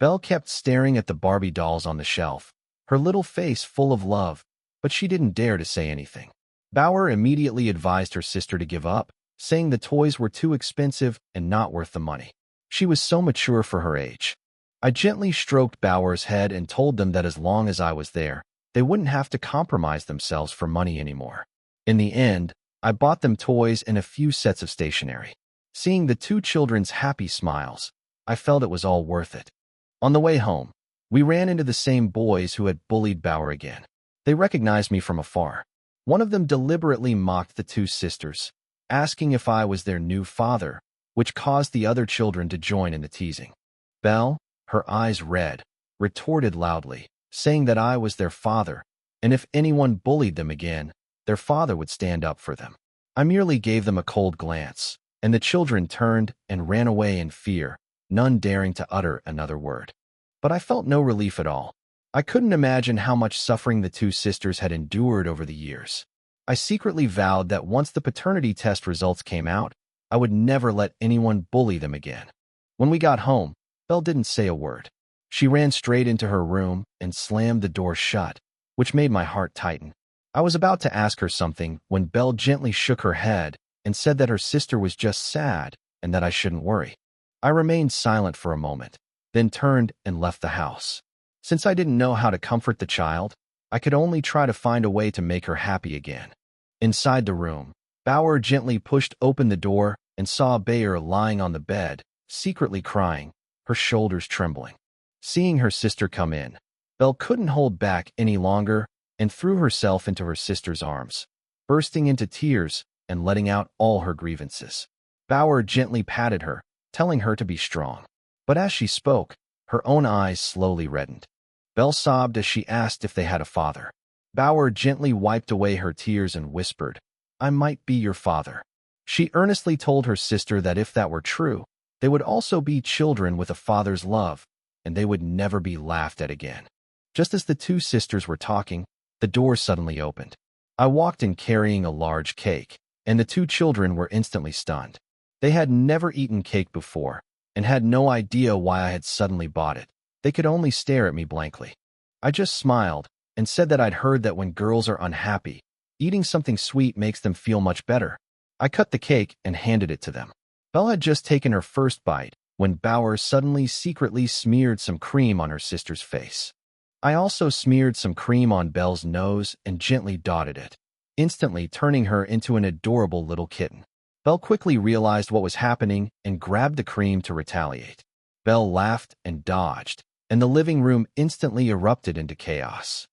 Belle kept staring at the Barbie dolls on the shelf, her little face full of love, but she didn't dare to say anything. Bauer immediately advised her sister to give up, saying the toys were too expensive and not worth the money. She was so mature for her age. I gently stroked Bauer's head and told them that as long as I was there, they wouldn't have to compromise themselves for money anymore. In the end, I bought them toys and a few sets of stationery. Seeing the two children's happy smiles, I felt it was all worth it. On the way home, we ran into the same boys who had bullied Bauer again. They recognized me from afar. One of them deliberately mocked the two sisters, asking if I was their new father, which caused the other children to join in the teasing. Belle, her eyes red, retorted loudly, saying that I was their father, and if anyone bullied them again, their father would stand up for them. I merely gave them a cold glance, and the children turned and ran away in fear, none daring to utter another word. But I felt no relief at all. I couldn't imagine how much suffering the two sisters had endured over the years. I secretly vowed that once the paternity test results came out, I would never let anyone bully them again. When we got home, Belle didn't say a word. She ran straight into her room and slammed the door shut, which made my heart tighten. I was about to ask her something when Belle gently shook her head and said that her sister was just sad and that I shouldn't worry. I remained silent for a moment, then turned and left the house. Since I didn't know how to comfort the child, I could only try to find a way to make her happy again. Inside the room, Bauer gently pushed open the door and saw Bayer lying on the bed, secretly crying, her shoulders trembling. Seeing her sister come in, Belle couldn't hold back any longer and threw herself into her sister's arms, bursting into tears and letting out all her grievances. Bauer gently patted her, telling her to be strong. But as she spoke, her own eyes slowly reddened. Belle sobbed as she asked if they had a father. Bauer gently wiped away her tears and whispered, "I might be your father." She earnestly told her sister that if that were true, they would also be children with a father's love, and they would never be laughed at again. Just as the two sisters were talking, the door suddenly opened. I walked in carrying a large cake, and the two children were instantly stunned. They had never eaten cake before, and had no idea why I had suddenly bought it. They could only stare at me blankly. I just smiled and said that I'd heard that when girls are unhappy, eating something sweet makes them feel much better. I cut the cake and handed it to them. Belle had just taken her first bite when Bauer suddenly secretly smeared some cream on her sister's face. I also smeared some cream on Belle's nose and gently dotted it, instantly turning her into an adorable little kitten. Belle quickly realized what was happening and grabbed the cream to retaliate. Belle laughed and dodged, and the living room instantly erupted into chaos.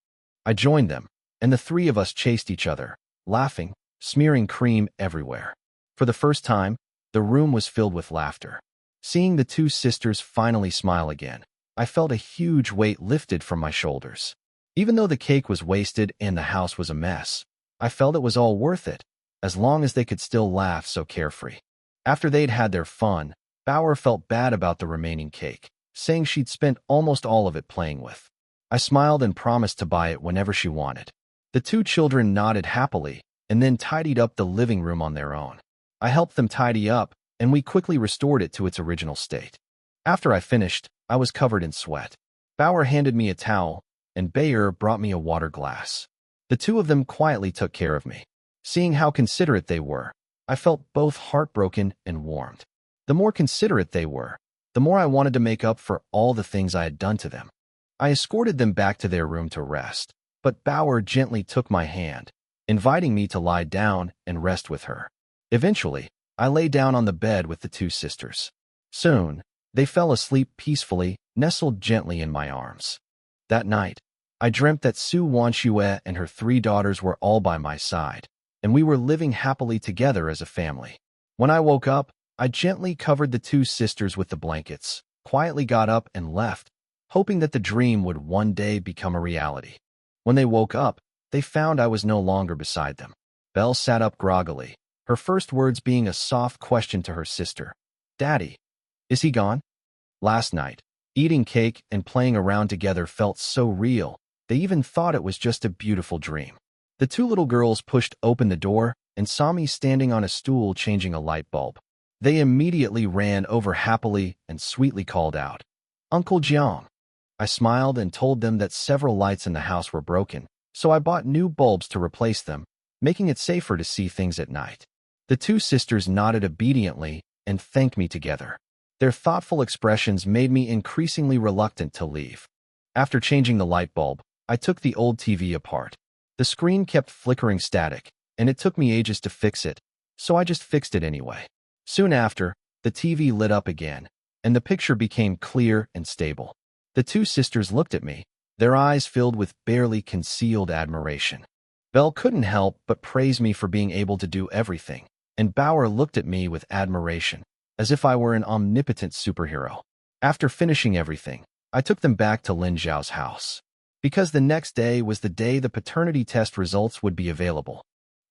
I joined them, and the three of us chased each other, laughing, smearing cream everywhere. For the first time, the room was filled with laughter. Seeing the two sisters finally smile again, I felt a huge weight lifted from my shoulders. Even though the cake was wasted and the house was a mess, I felt it was all worth it, as long as they could still laugh so carefree. After they'd had their fun, Bauer felt bad about the remaining cake, saying she'd spent almost all of it playing with. I smiled and promised to buy it whenever she wanted. The two children nodded happily and then tidied up the living room on their own. I helped them tidy up and we quickly restored it to its original state. After I finished, I was covered in sweat. Bauer handed me a towel, and Bayer brought me a water glass. The two of them quietly took care of me. Seeing how considerate they were, I felt both heartbroken and warmed. The more considerate they were, the more I wanted to make up for all the things I had done to them. I escorted them back to their room to rest, but Bauer gently took my hand, inviting me to lie down and rest with her. Eventually, I lay down on the bed with the two sisters. Soon, they fell asleep peacefully, nestled gently in my arms. That night, I dreamt that Su Wanxue and her 3 daughters were all by my side, and we were living happily together as a family. When I woke up, I gently covered the 2 sisters with the blankets, quietly got up and left, hoping that the dream would one day become a reality. When they woke up, they found I was no longer beside them. Belle sat up groggily, her first words being a soft question to her sister. "Daddy, is he gone?" Last night, eating cake and playing around together felt so real, they even thought it was just a beautiful dream. The 2 little girls pushed open the door and saw me standing on a stool changing a light bulb. They immediately ran over happily and sweetly called out, "Uncle Jiang." I smiled and told them that several lights in the house were broken, so I bought new bulbs to replace them, making it safer to see things at night. The 2 sisters nodded obediently and thanked me together. Their thoughtful expressions made me increasingly reluctant to leave. After changing the light bulb, I took the old TV apart. The screen kept flickering static, and it took me ages to fix it, so I just fixed it anyway. Soon after, the TV lit up again, and the picture became clear and stable. The 2 sisters looked at me, their eyes filled with barely concealed admiration. Belle couldn't help but praise me for being able to do everything, and Bauer looked at me with admiration, as if I were an omnipotent superhero. After finishing everything, I took them back to Lin Zhao's house. Because the next day was the day the paternity test results would be available.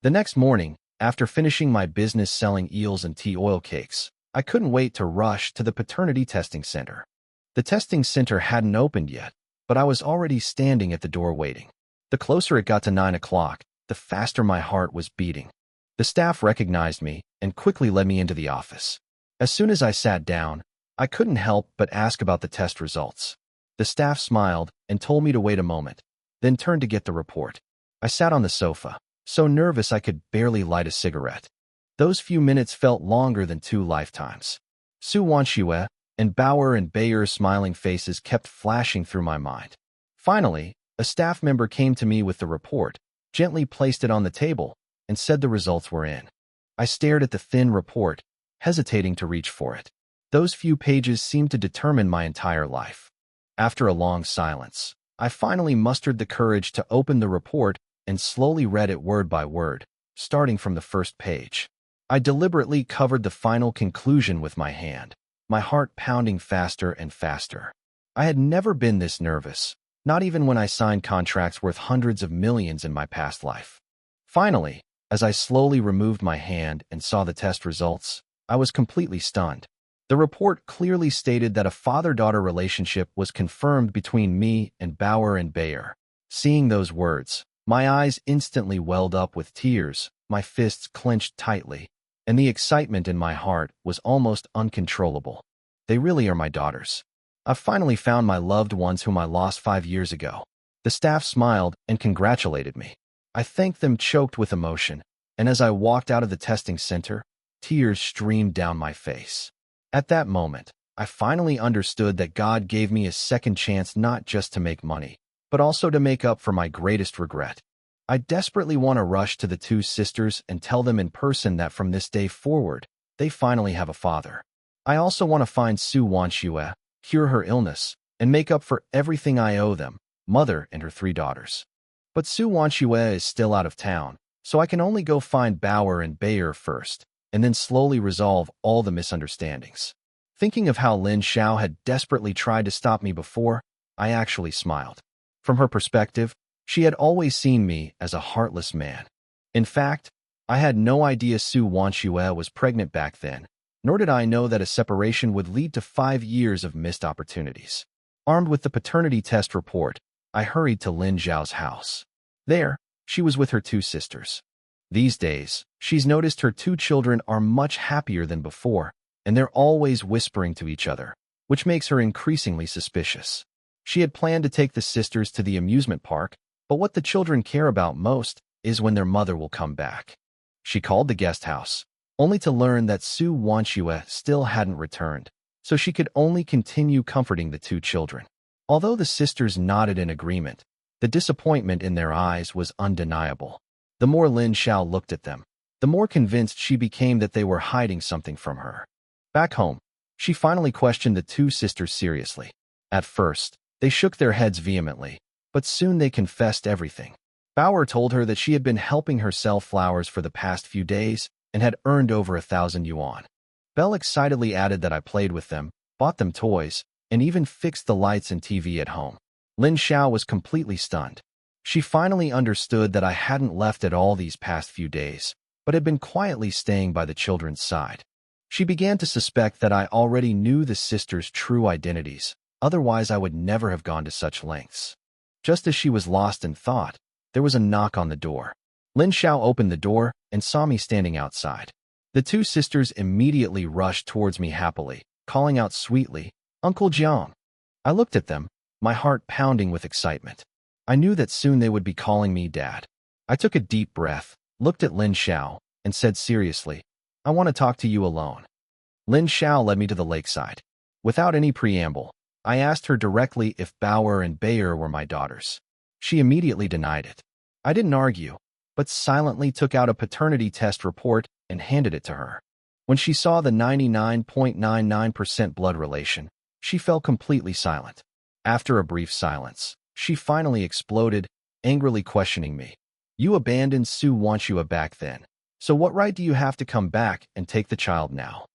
The next morning, after finishing my business selling eels and tea oil cakes, I couldn't wait to rush to the paternity testing center. The testing center hadn't opened yet, but I was already standing at the door waiting. The closer it got to 9 o'clock, the faster my heart was beating. The staff recognized me and quickly led me into the office. As soon as I sat down, I couldn't help but ask about the test results. The staff smiled and told me to wait a moment, then turned to get the report. I sat on the sofa, so nervous I could barely light a cigarette. Those few minutes felt longer than 2 lifetimes. Su Wanxue and Bauer and Bayer's smiling faces kept flashing through my mind. Finally, a staff member came to me with the report, gently placed it on the table, and said the results were in. I stared at the thin report, hesitating to reach for it. Those few pages seemed to determine my entire life. After a long silence, I finally mustered the courage to open the report and slowly read it word by word, starting from the first page. I deliberately covered the final conclusion with my hand, my heart pounding faster and faster. I had never been this nervous, not even when I signed contracts worth hundreds of millions in my past life. Finally, as I slowly removed my hand and saw the test results, I was completely stunned. The report clearly stated that a father-daughter relationship was confirmed between me and Bauer and Bayer. Seeing those words, my eyes instantly welled up with tears, my fists clenched tightly, and the excitement in my heart was almost uncontrollable. They really are my daughters. I've finally found my loved ones whom I lost 5 years ago. The staff smiled and congratulated me. I thanked them choked with emotion, and as I walked out of the testing center, tears streamed down my face. At that moment, I finally understood that God gave me a second chance not just to make money, but also to make up for my greatest regret. I desperately want to rush to the 2 sisters and tell them in person that from this day forward, they finally have a father. I also want to find Su Wanxue, cure her illness, and make up for everything I owe them, mother and her 3 daughters. But Su Wanxue is still out of town, so I can only go find Bauer and Bayer first, and then slowly resolve all the misunderstandings. Thinking of how Lin Xiao had desperately tried to stop me before, I actually smiled. From her perspective, she had always seen me as a heartless man. In fact, I had no idea Su Wanxue was pregnant back then, nor did I know that a separation would lead to 5 years of missed opportunities. Armed with the paternity test report, I hurried to Lin Zhao's house. There, she was with her 2 sisters. These days, she's noticed her 2 children are much happier than before, and they're always whispering to each other, which makes her increasingly suspicious. She had planned to take the sisters to the amusement park, but what the children care about most is when their mother will come back. She called the guest house, only to learn that Su Wanchua still hadn't returned, so she could only continue comforting the two children. Although the sisters nodded in agreement, the disappointment in their eyes was undeniable. The more Lin Xiao looked at them, the more convinced she became that they were hiding something from her. Back home, she finally questioned the two sisters seriously. At first, they shook their heads vehemently, but soon they confessed everything. Bauer told her that she had been helping her sell flowers for the past few days and had earned over 1,000 yuan. Belle excitedly added that I played with them, bought them toys, and even fixed the lights and TV at home. Lin Xiao was completely stunned. She finally understood that I hadn't left at all these past few days, but had been quietly staying by the children's side. She began to suspect that I already knew the sisters' true identities, otherwise I would never have gone to such lengths. Just as she was lost in thought, there was a knock on the door. Lin Xiao opened the door and saw me standing outside. The two sisters immediately rushed towards me happily, calling out sweetly, "Uncle Jiang." I looked at them, my heart pounding with excitement. I knew that soon they would be calling me Dad. I took a deep breath, looked at Lin Xiao, and said seriously, "I want to talk to you alone." Lin Xiao led me to the lakeside. Without any preamble, I asked her directly if Bauer and Bayer were my daughters. She immediately denied it. I didn't argue, but silently took out a paternity test report and handed it to her. When she saw the 99.99% blood relation, she fell completely silent. After a brief silence, she finally exploded, angrily questioning me. "You abandoned Su Wanchua back then, so what right do you have to come back and take the child now?"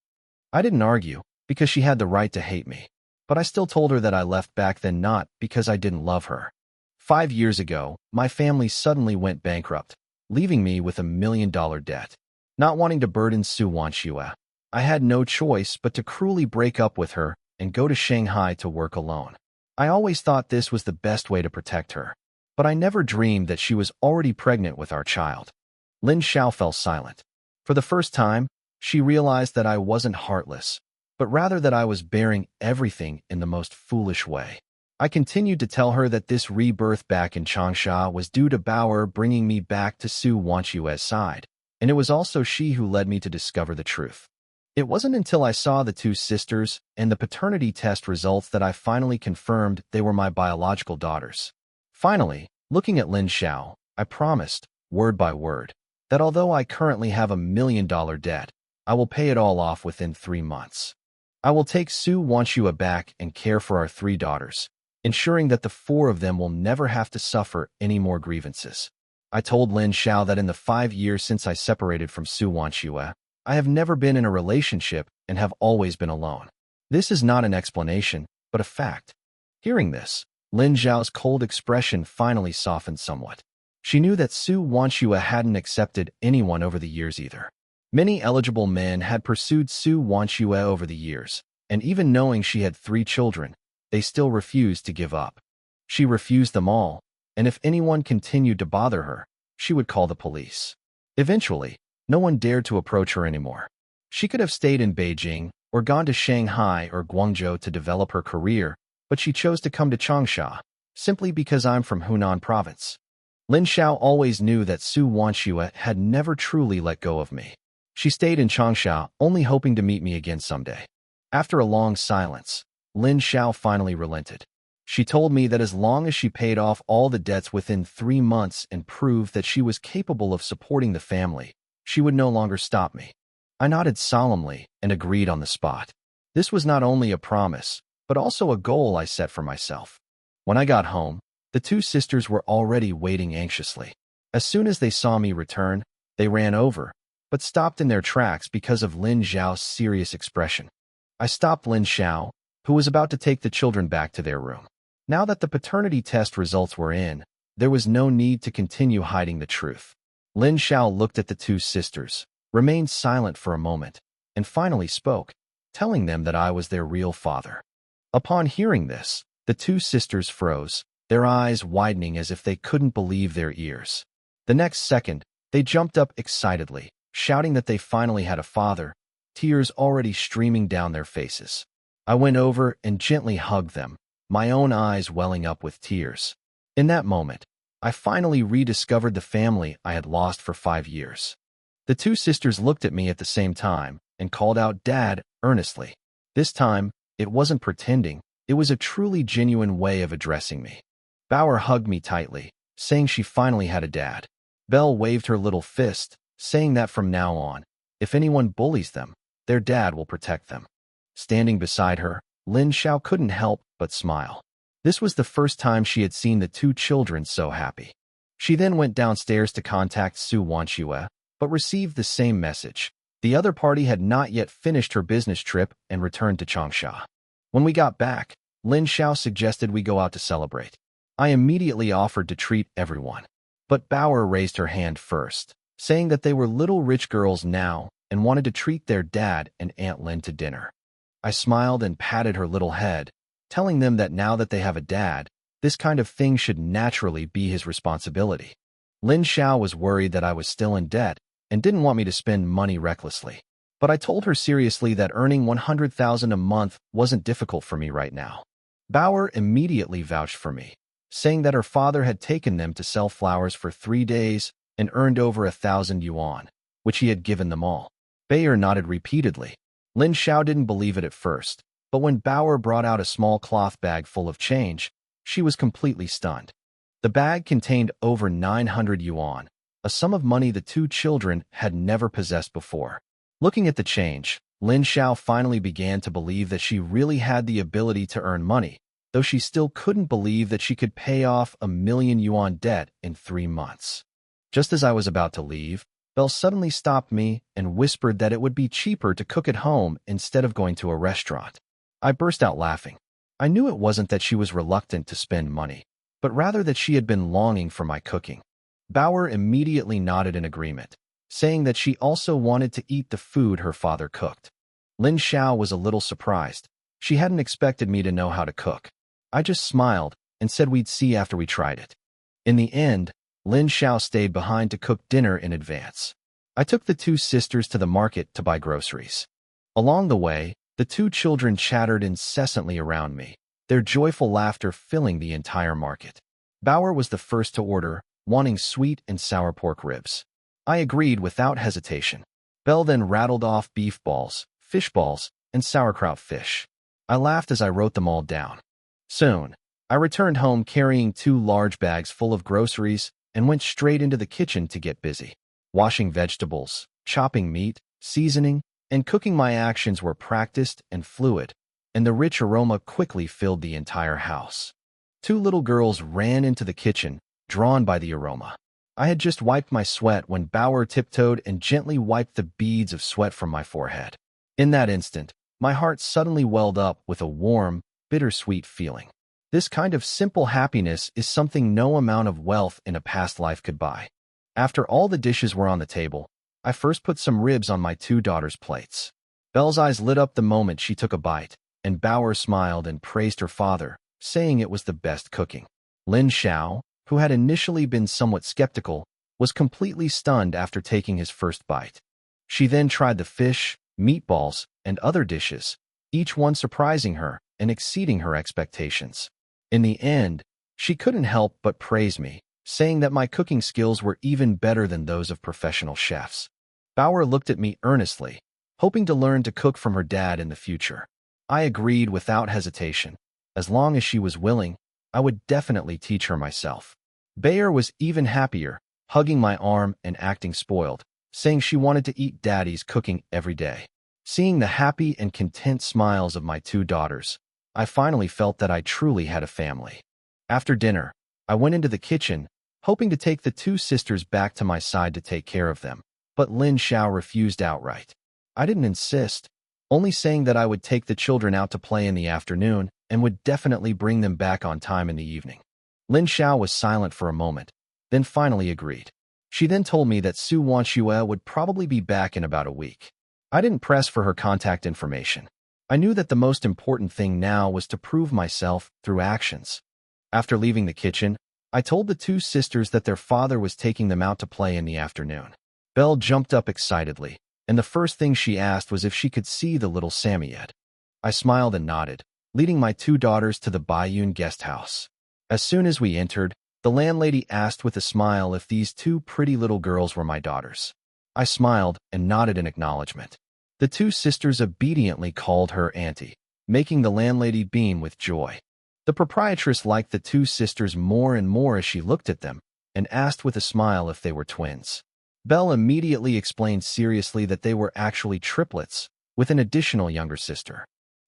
I didn't argue, because she had the right to hate me, but I still told her that I left back then not because I didn't love her. 5 years ago, my family suddenly went bankrupt, leaving me with $1 million debt. Not wanting to burden Su Wanchua, I had no choice but to cruelly break up with her and go to Shanghai to work alone. I always thought this was the best way to protect her, but I never dreamed that she was already pregnant with our child. Lin Xiao fell silent. For the first time, she realized that I wasn't heartless, but rather that I was bearing everything in the most foolish way. I continued to tell her that this rebirth back in Changsha was due to Bauer bringing me back to Su Wanchua's side, and it was also she who led me to discover the truth. It wasn't until I saw the two sisters and the paternity test results that I finally confirmed they were my biological daughters. Finally, looking at Lin Xiao, I promised, word by word, that although I currently have $1 million debt, I will pay it all off within 3 months. I will take Su Wanchua back and care for our 3 daughters, ensuring that the 4 of them will never have to suffer any more grievances. I told Lin Xiao that in the 5 years since I separated from Su Wanchua, I have never been in a relationship and have always been alone. This is not an explanation, but a fact. Hearing this, Lin Xiao's cold expression finally softened somewhat. She knew that Su Wanchua hadn't accepted anyone over the years either. Many eligible men had pursued Su Wanchua over the years, and even knowing she had 3 children, they still refused to give up. She refused them all, and if anyone continued to bother her, she would call the police. Eventually, no one dared to approach her anymore. She could have stayed in Beijing or gone to Shanghai or Guangzhou to develop her career, but she chose to come to Changsha, simply because I'm from Hunan province. Lin Xiao always knew that Su Wanchua had never truly let go of me. She stayed in Changsha, only hoping to meet me again someday. After a long silence, Lin Xiao finally relented. She told me that as long as she paid off all the debts within 3 months and proved that she was capable of supporting the family, she would no longer stop me. I nodded solemnly and agreed on the spot. This was not only a promise, but also a goal I set for myself. When I got home, the 2 sisters were already waiting anxiously. As soon as they saw me return, they ran over, but stopped in their tracks because of Lin Xiao's serious expression. I stopped Lin Xiao, who was about to take the children back to their room. Now that the paternity test results were in, there was no need to continue hiding the truth. Lin Xiao looked at the 2 sisters, remained silent for a moment, and finally spoke, telling them that I was their real father. Upon hearing this, the 2 sisters froze, their eyes widening as if they couldn't believe their ears. The next second, they jumped up excitedly, shouting that they finally had a father, tears already streaming down their faces. I went over and gently hugged them, my own eyes welling up with tears. In that moment, I finally rediscovered the family I had lost for 5 years. The two sisters looked at me at the same time and called out "Dad" earnestly. This time, it wasn't pretending, it was a truly genuine way of addressing me. Bauer hugged me tightly, saying she finally had a dad. Belle waved her little fist, saying that from now on, if anyone bullies them, their dad will protect them. Standing beside her, Lin Xiao couldn't help but smile. This was the first time she had seen the two children so happy. She then went downstairs to contact Su Wanxue, but received the same message. The other party had not yet finished her business trip and returned to Changsha. When we got back, Lin Xiao suggested we go out to celebrate. I immediately offered to treat everyone. But Bauer raised her hand first, saying that they were little rich girls now and wanted to treat their dad and Aunt Lin to dinner. I smiled and patted her little head, telling them that now that they have a dad, this kind of thing should naturally be his responsibility. Lin Xiao was worried that I was still in debt and didn't want me to spend money recklessly. But I told her seriously that earning 100,000 a month wasn't difficult for me right now. Bauer immediately vouched for me, saying that her father had taken them to sell flowers for 3 days and earned over 1,000 yuan, which he had given them all. Bayer nodded repeatedly. Lin Xiao didn't believe it at first, but when Bauer brought out a small cloth bag full of change, she was completely stunned. The bag contained over 900 yuan, a sum of money the two children had never possessed before. Looking at the change, Lin Xiao finally began to believe that she really had the ability to earn money, though she still couldn't believe that she could pay off 1,000,000 yuan debt in 3 months. Just as I was about to leave, Belle suddenly stopped me and whispered that it would be cheaper to cook at home instead of going to a restaurant. I burst out laughing. I knew it wasn't that she was reluctant to spend money, but rather that she had been longing for my cooking. Bauer immediately nodded in agreement, saying that she also wanted to eat the food her father cooked. Lin Xiao was a little surprised. She hadn't expected me to know how to cook. I just smiled and said we'd see after we tried it. In the end, Lin Xiao stayed behind to cook dinner in advance. I took the two sisters to the market to buy groceries. Along the way, the two children chattered incessantly around me, their joyful laughter filling the entire market. Bauer was the first to order, wanting sweet and sour pork ribs. I agreed without hesitation. Belle then rattled off beef balls, fish balls, and sauerkraut fish. I laughed as I wrote them all down. Soon, I returned home carrying 2 large bags full of groceries and went straight into the kitchen to get busy. Washing vegetables, chopping meat, seasoning, and cooking. My actions were practiced and fluid, and the rich aroma quickly filled the entire house. 2 little girls ran into the kitchen, drawn by the aroma. I had just wiped my sweat when Bauer tiptoed and gently wiped the beads of sweat from my forehead. In that instant, my heart suddenly welled up with a warm, bittersweet feeling. This kind of simple happiness is something no amount of wealth in a past life could buy. After all the dishes were on the table, I first put some ribs on my 2 daughters' plates. Belle's eyes lit up the moment she took a bite, and Bauer smiled and praised her father, saying it was the best cooking. Lin Xiao, who had initially been somewhat skeptical, was completely stunned after taking his first bite. She then tried the fish, meatballs, and other dishes, each one surprising her and exceeding her expectations. In the end, she couldn't help but praise me, saying that my cooking skills were even better than those of professional chefs. Bauer looked at me earnestly, hoping to learn to cook from her dad in the future. I agreed without hesitation. As long as she was willing, I would definitely teach her myself. Bayer was even happier, hugging my arm and acting spoiled, saying she wanted to eat Daddy's cooking every day. Seeing the happy and content smiles of my 2 daughters, I finally felt that I truly had a family. After dinner, I went into the kitchen, hoping to take the 2 sisters back to my side to take care of them, but Lin Xiao refused outright. I didn't insist, only saying that I would take the children out to play in the afternoon and would definitely bring them back on time in the evening. Lin Xiao was silent for a moment, then finally agreed. She then told me that Su Wanxue would probably be back in about a week. I didn't press for her contact information. I knew that the most important thing now was to prove myself through actions. After leaving the kitchen, I told the 2 sisters that their father was taking them out to play in the afternoon. Belle jumped up excitedly, and the first thing she asked was if she could see the little Sammy yet. I smiled and nodded, leading my two daughters to the Bayun guest house. As soon as we entered, the landlady asked with a smile if these two pretty little girls were my daughters. I smiled and nodded in acknowledgement. The two sisters obediently called her auntie, making the landlady beam with joy. The proprietress liked the two sisters more and more as she looked at them, and asked with a smile if they were twins. Belle immediately explained seriously that they were actually triplets, with an additional younger sister.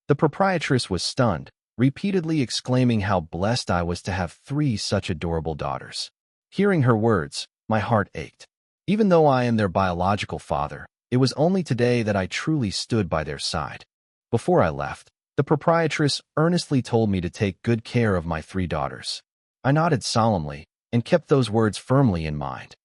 The proprietress was stunned, repeatedly exclaiming how blessed I was to have three such adorable daughters. Hearing her words, my heart ached. Even though I am their biological father, it was only today that I truly stood by their side. Before I left, the proprietress earnestly told me to take good care of my three daughters. I nodded solemnly and kept those words firmly in mind.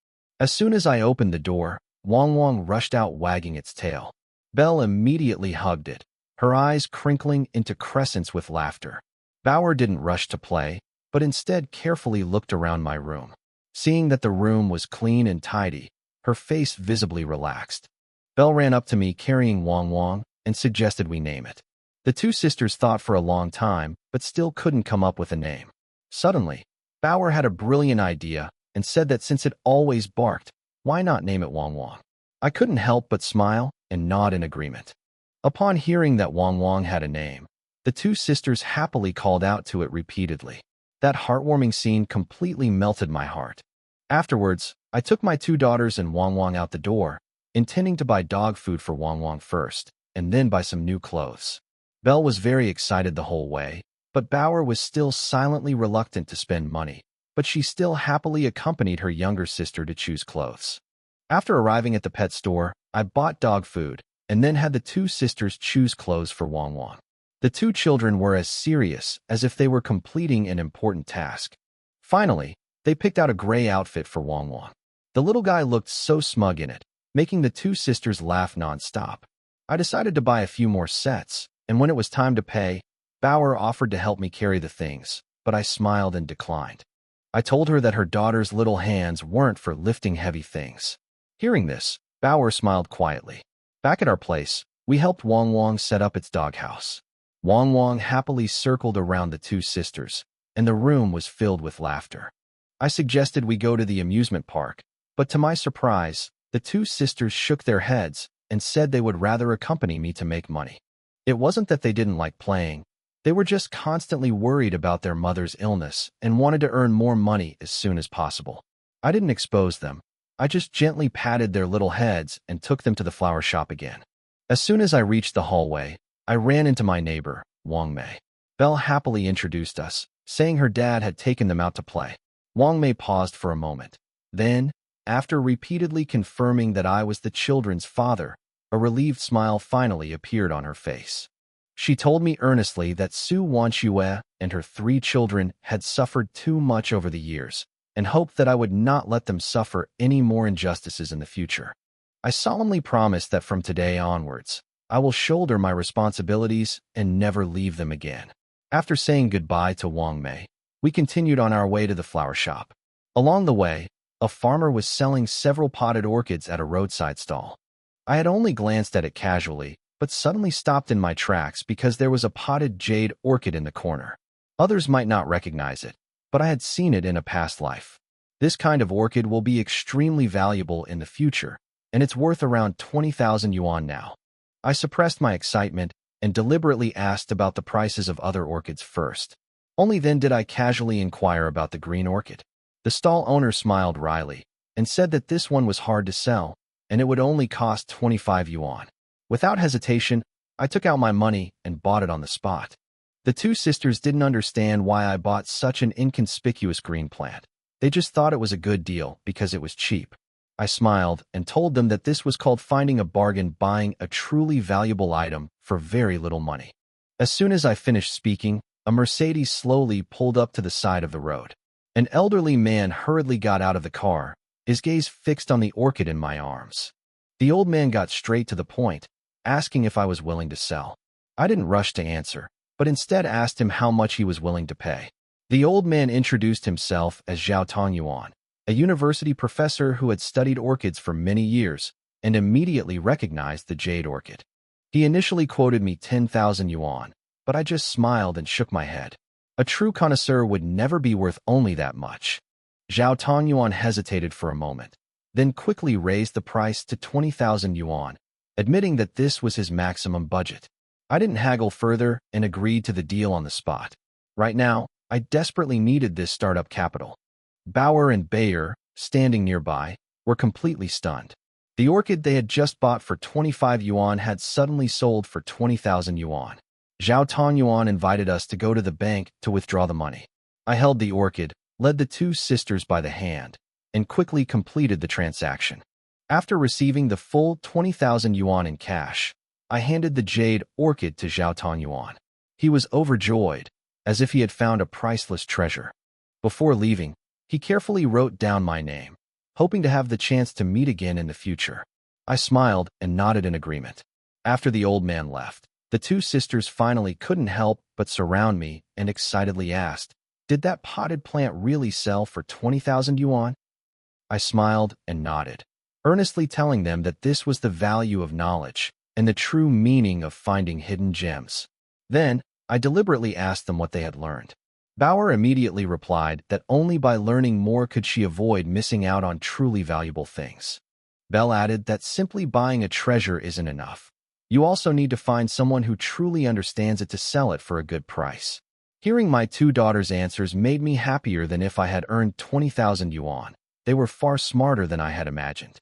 As soon as I opened the door, Wong Wong rushed out wagging its tail. Belle immediately hugged it, her eyes crinkling into crescents with laughter. Bauer didn't rush to play, but instead carefully looked around my room. Seeing that the room was clean and tidy, her face visibly relaxed. Belle ran up to me carrying Wong Wong and suggested we name it. The two sisters thought for a long time, but still couldn't come up with a name. Suddenly, Bauer had a brilliant idea and said that since it always barked, why not name it Wong Wong? I couldn't help but smile and nod in agreement. Upon hearing that Wong Wong had a name, the two sisters happily called out to it repeatedly. That heartwarming scene completely melted my heart. Afterwards, I took my two daughters and Wong Wong out the door, intending to buy dog food for Wong Wong first, and then buy some new clothes. Belle was very excited the whole way, but Bauer was still silently reluctant to spend money, but she still happily accompanied her younger sister to choose clothes. After arriving at the pet store, I bought dog food, and then had the two sisters choose clothes for Wong Wong. The two children were as serious as if they were completing an important task. Finally, they picked out a gray outfit for Wong Wong. The little guy looked so smug in it, making the two sisters laugh non-stop. I decided to buy a few more sets, and when it was time to pay, Bauer offered to help me carry the things, but I smiled and declined. I told her that her daughter's little hands weren't for lifting heavy things. Hearing this, Bauer smiled quietly. Back at our place, we helped Wong Wong set up its doghouse. Wong Wong happily circled around the two sisters, and the room was filled with laughter. I suggested we go to the amusement park, but to my surprise, the two sisters shook their heads and said they would rather accompany me to make money. It wasn't that they didn't like playing. They were just constantly worried about their mother's illness and wanted to earn more money as soon as possible. I didn't expose them. I just gently patted their little heads and took them to the flower shop again. As soon as I reached the hallway, I ran into my neighbor, Wong Mei. Belle happily introduced us, saying her dad had taken them out to play. Wong Mei paused for a moment. Then, after repeatedly confirming that I was the children's father, a relieved smile finally appeared on her face. She told me earnestly that Su Wanchue and her three children had suffered too much over the years, and hoped that I would not let them suffer any more injustices in the future. I solemnly promised that from today onwards, I will shoulder my responsibilities and never leave them again. After saying goodbye to Wong Mei, we continued on our way to the flower shop. Along the way, a farmer was selling several potted orchids at a roadside stall. I had only glanced at it casually, but suddenly stopped in my tracks because there was a potted jade orchid in the corner. Others might not recognize it, but I had seen it in a past life. This kind of orchid will be extremely valuable in the future, and it's worth around 20,000 yuan now. I suppressed my excitement and deliberately asked about the prices of other orchids first. Only then did I casually inquire about the green orchid. The stall owner smiled wryly and said that this one was hard to sell, and it would only cost 25 yuan. Without hesitation, I took out my money and bought it on the spot. The two sisters didn't understand why I bought such an inconspicuous green plant. They just thought it was a good deal because it was cheap. I smiled and told them that this was called finding a bargain, buying a truly valuable item for very little money. As soon as I finished speaking, a Mercedes slowly pulled up to the side of the road. An elderly man hurriedly got out of the car, his gaze fixed on the orchid in my arms. The old man got straight to the point, asking if I was willing to sell. I didn't rush to answer, but instead asked him how much he was willing to pay. The old man introduced himself as Zhao Tongyuan, a university professor who had studied orchids for many years, and immediately recognized the jade orchid. He initially quoted me 10,000 yuan, but I just smiled and shook my head. A true connoisseur would never be worth only that much. Zhao Tongyuan hesitated for a moment, then quickly raised the price to 20,000 yuan, admitting that this was his maximum budget. I didn't haggle further and agreed to the deal on the spot. Right now, I desperately needed this startup capital. Bauer and Bayer, standing nearby, were completely stunned. The orchid they had just bought for 25 yuan had suddenly sold for 20,000 yuan. Zhao Tongyuan invited us to go to the bank to withdraw the money. I held the orchid, led the two sisters by the hand, and quickly completed the transaction. After receiving the full 20,000 yuan in cash, I handed the jade orchid to Zhao Tongyuan. He was overjoyed, as if he had found a priceless treasure. Before leaving, he carefully wrote down my name, hoping to have the chance to meet again in the future. I smiled and nodded in agreement. After the old man left, the two sisters finally couldn't help but surround me and excitedly asked, "Did that potted plant really sell for 20,000 yuan?" I smiled and nodded, earnestly telling them that this was the value of knowledge and the true meaning of finding hidden gems. Then, I deliberately asked them what they had learned. Bauer immediately replied that only by learning more could she avoid missing out on truly valuable things. Bell added that simply buying a treasure isn't enough. You also need to find someone who truly understands it to sell it for a good price. Hearing my two daughters' answers made me happier than if I had earned 20,000 yuan. They were far smarter than I had imagined.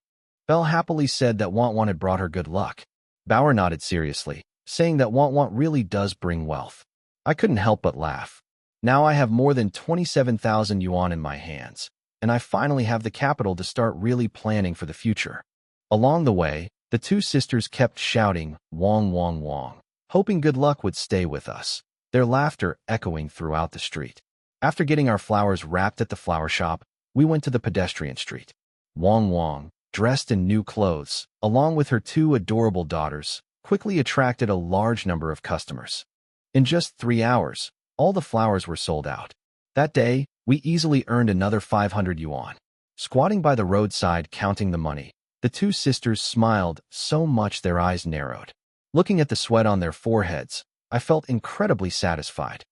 Belle happily said that Want had brought her good luck. Bauer nodded seriously, saying that Want really does bring wealth. I couldn't help but laugh. Now I have more than 27,000 yuan in my hands, and I finally have the capital to start really planning for the future. Along the way, the two sisters kept shouting, "Wong, Wong, Wong," hoping good luck would stay with us, their laughter echoing throughout the street. After getting our flowers wrapped at the flower shop, we went to the pedestrian street. Wong Wong, dressed in new clothes, along with her two adorable daughters, quickly attracted a large number of customers. In just 3 hours, all the flowers were sold out. That day, we easily earned another 500 yuan. Squatting by the roadside counting the money, the two sisters smiled so much their eyes narrowed. Looking at the sweat on their foreheads, I felt incredibly satisfied.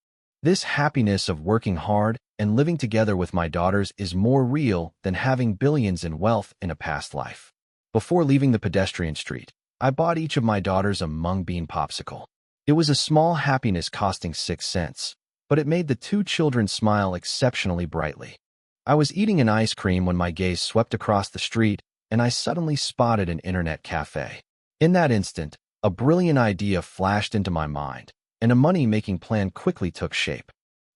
This happiness of working hard and living together with my daughters is more real than having billions in wealth in a past life. Before leaving the pedestrian street, I bought each of my daughters a mung bean popsicle. It was a small happiness costing 6 cents, but it made the two children smile exceptionally brightly. I was eating an ice cream when my gaze swept across the street and I suddenly spotted an internet cafe. In that instant, a brilliant idea flashed into my mind, and a money-making plan quickly took shape.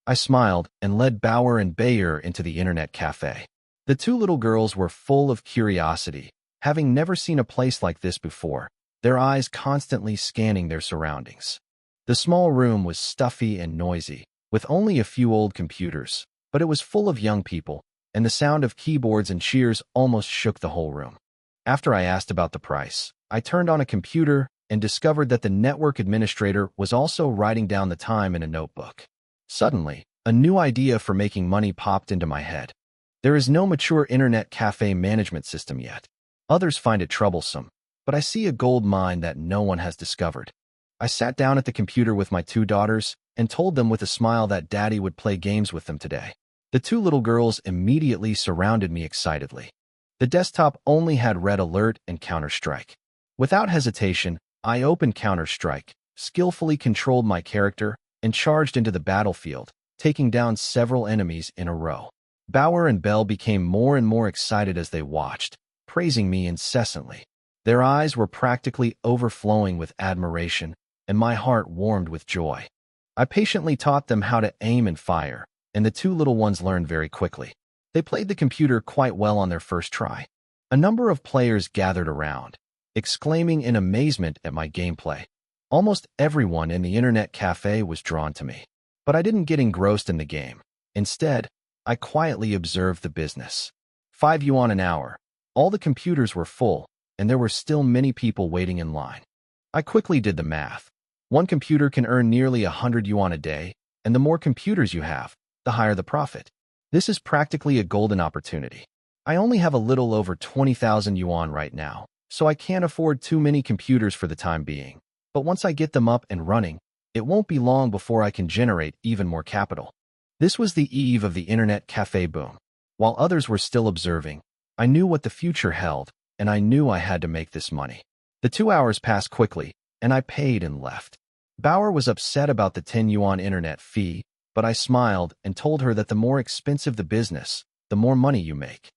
I smiled and led Bauer and Bayer into the internet cafe. The two little girls were full of curiosity, having never seen a place like this before, their eyes constantly scanning their surroundings. The small room was stuffy and noisy, with only a few old computers, but it was full of young people, and the sound of keyboards and cheers almost shook the whole room. After I asked about the price, I turned on a computer and discovered that the network administrator was also writing down the time in a notebook. Suddenly, a new idea for making money popped into my head. There is no mature internet cafe management system yet. Others find it troublesome, but I see a gold mine that no one has discovered. I sat down at the computer with my two daughters and told them with a smile that Daddy would play games with them today. The two little girls immediately surrounded me excitedly. The desktop only had Red Alert and Counter-Strike. Without hesitation, I opened Counter-Strike, skillfully controlled my character, and charged into the battlefield, taking down several enemies in a row. Bauer and Bell became more and more excited as they watched, praising me incessantly. Their eyes were practically overflowing with admiration, and my heart warmed with joy. I patiently taught them how to aim and fire, and the two little ones learned very quickly. They played the computer quite well on their first try. A number of players gathered around, exclaiming in amazement at my gameplay. Almost everyone in the internet cafe was drawn to me. But I didn't get engrossed in the game. Instead, I quietly observed the business. 5 yuan an hour. All the computers were full, and there were still many people waiting in line. I quickly did the math. One computer can earn nearly 100 yuan a day, and the more computers you have, the higher the profit. This is practically a golden opportunity. I only have a little over 20,000 yuan right now, so I can't afford too many computers for the time being. But once I get them up and running, it won't be long before I can generate even more capital. This was the eve of the internet cafe boom. While others were still observing, I knew what the future held, and I knew I had to make this money. The 2 hours passed quickly, and I paid and left. Bauer was upset about the 10 yuan internet fee, but I smiled and told her that the more expensive the business, the more money you make.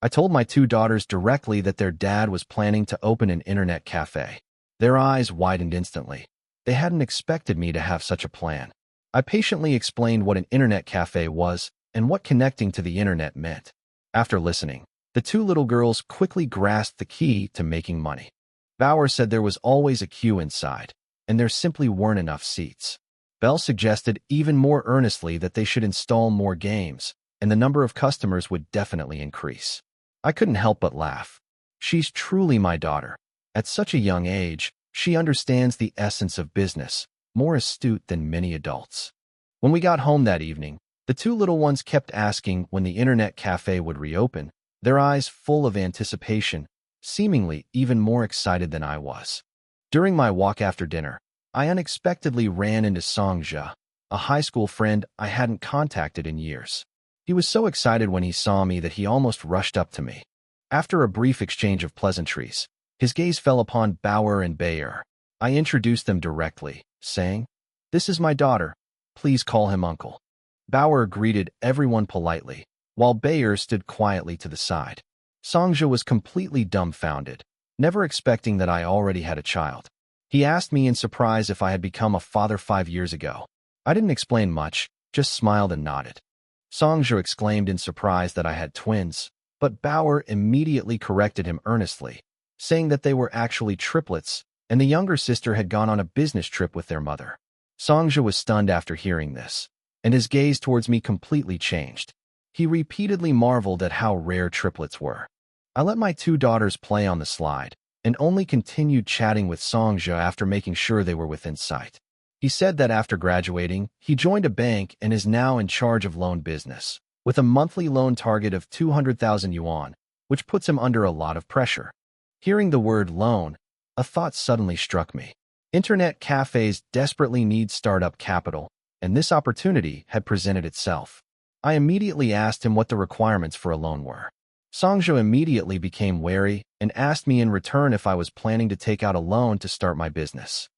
I told my two daughters directly that their dad was planning to open an internet cafe. Their eyes widened instantly. They hadn't expected me to have such a plan. I patiently explained what an internet cafe was and what connecting to the internet meant. After listening, the two little girls quickly grasped the key to making money. Bauer said there was always a queue inside, and there simply weren't enough seats. Bell suggested even more earnestly that they should install more games, and the number of customers would definitely increase. I couldn't help but laugh. She's truly my daughter. At such a young age, she understands the essence of business, more astute than many adults. When we got home that evening, the two little ones kept asking when the internet cafe would reopen, their eyes full of anticipation, seemingly even more excited than I was. During my walk after dinner, I unexpectedly ran into Songja, a high school friend I hadn't contacted in years. He was so excited when he saw me that he almost rushed up to me. After a brief exchange of pleasantries, his gaze fell upon Bauer and Bayer. I introduced them directly, saying, "This is my daughter. Please call him uncle." Bauer greeted everyone politely, while Bayer stood quietly to the side. Songja was completely dumbfounded, never expecting that I already had a child. He asked me in surprise if I had become a father 5 years ago. I didn't explain much, just smiled and nodded. Songja exclaimed in surprise that I had twins, but Bauer immediately corrected him earnestly, saying that they were actually triplets, and the younger sister had gone on a business trip with their mother. Songja was stunned after hearing this, and his gaze towards me completely changed. He repeatedly marveled at how rare triplets were. I let my two daughters play on the slide, and only continued chatting with Songja after making sure they were within sight. He said that after graduating, he joined a bank and is now in charge of loan business, with a monthly loan target of 200,000 yuan, which puts him under a lot of pressure. Hearing the word loan, a thought suddenly struck me. Internet cafes desperately need startup capital, and this opportunity had presented itself. I immediately asked him what the requirements for a loan were. Songja immediately became wary and asked me in return if I was planning to take out a loan to start my business.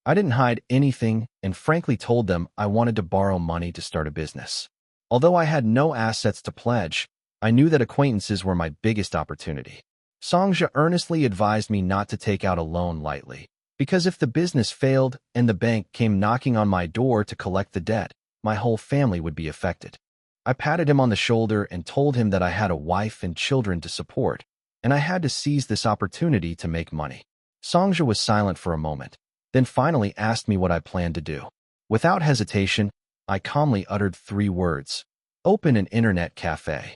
I didn't hide anything and frankly told them I wanted to borrow money to start a business. Although I had no assets to pledge, I knew that acquaintances were my biggest opportunity. Songja earnestly advised me not to take out a loan lightly, because if the business failed and the bank came knocking on my door to collect the debt, my whole family would be affected. I patted him on the shoulder and told him that I had a wife and children to support, and I had to seize this opportunity to make money. Songja was silent for a moment, then finally asked me what I planned to do. Without hesitation, I calmly uttered 3 words: "Open an internet cafe."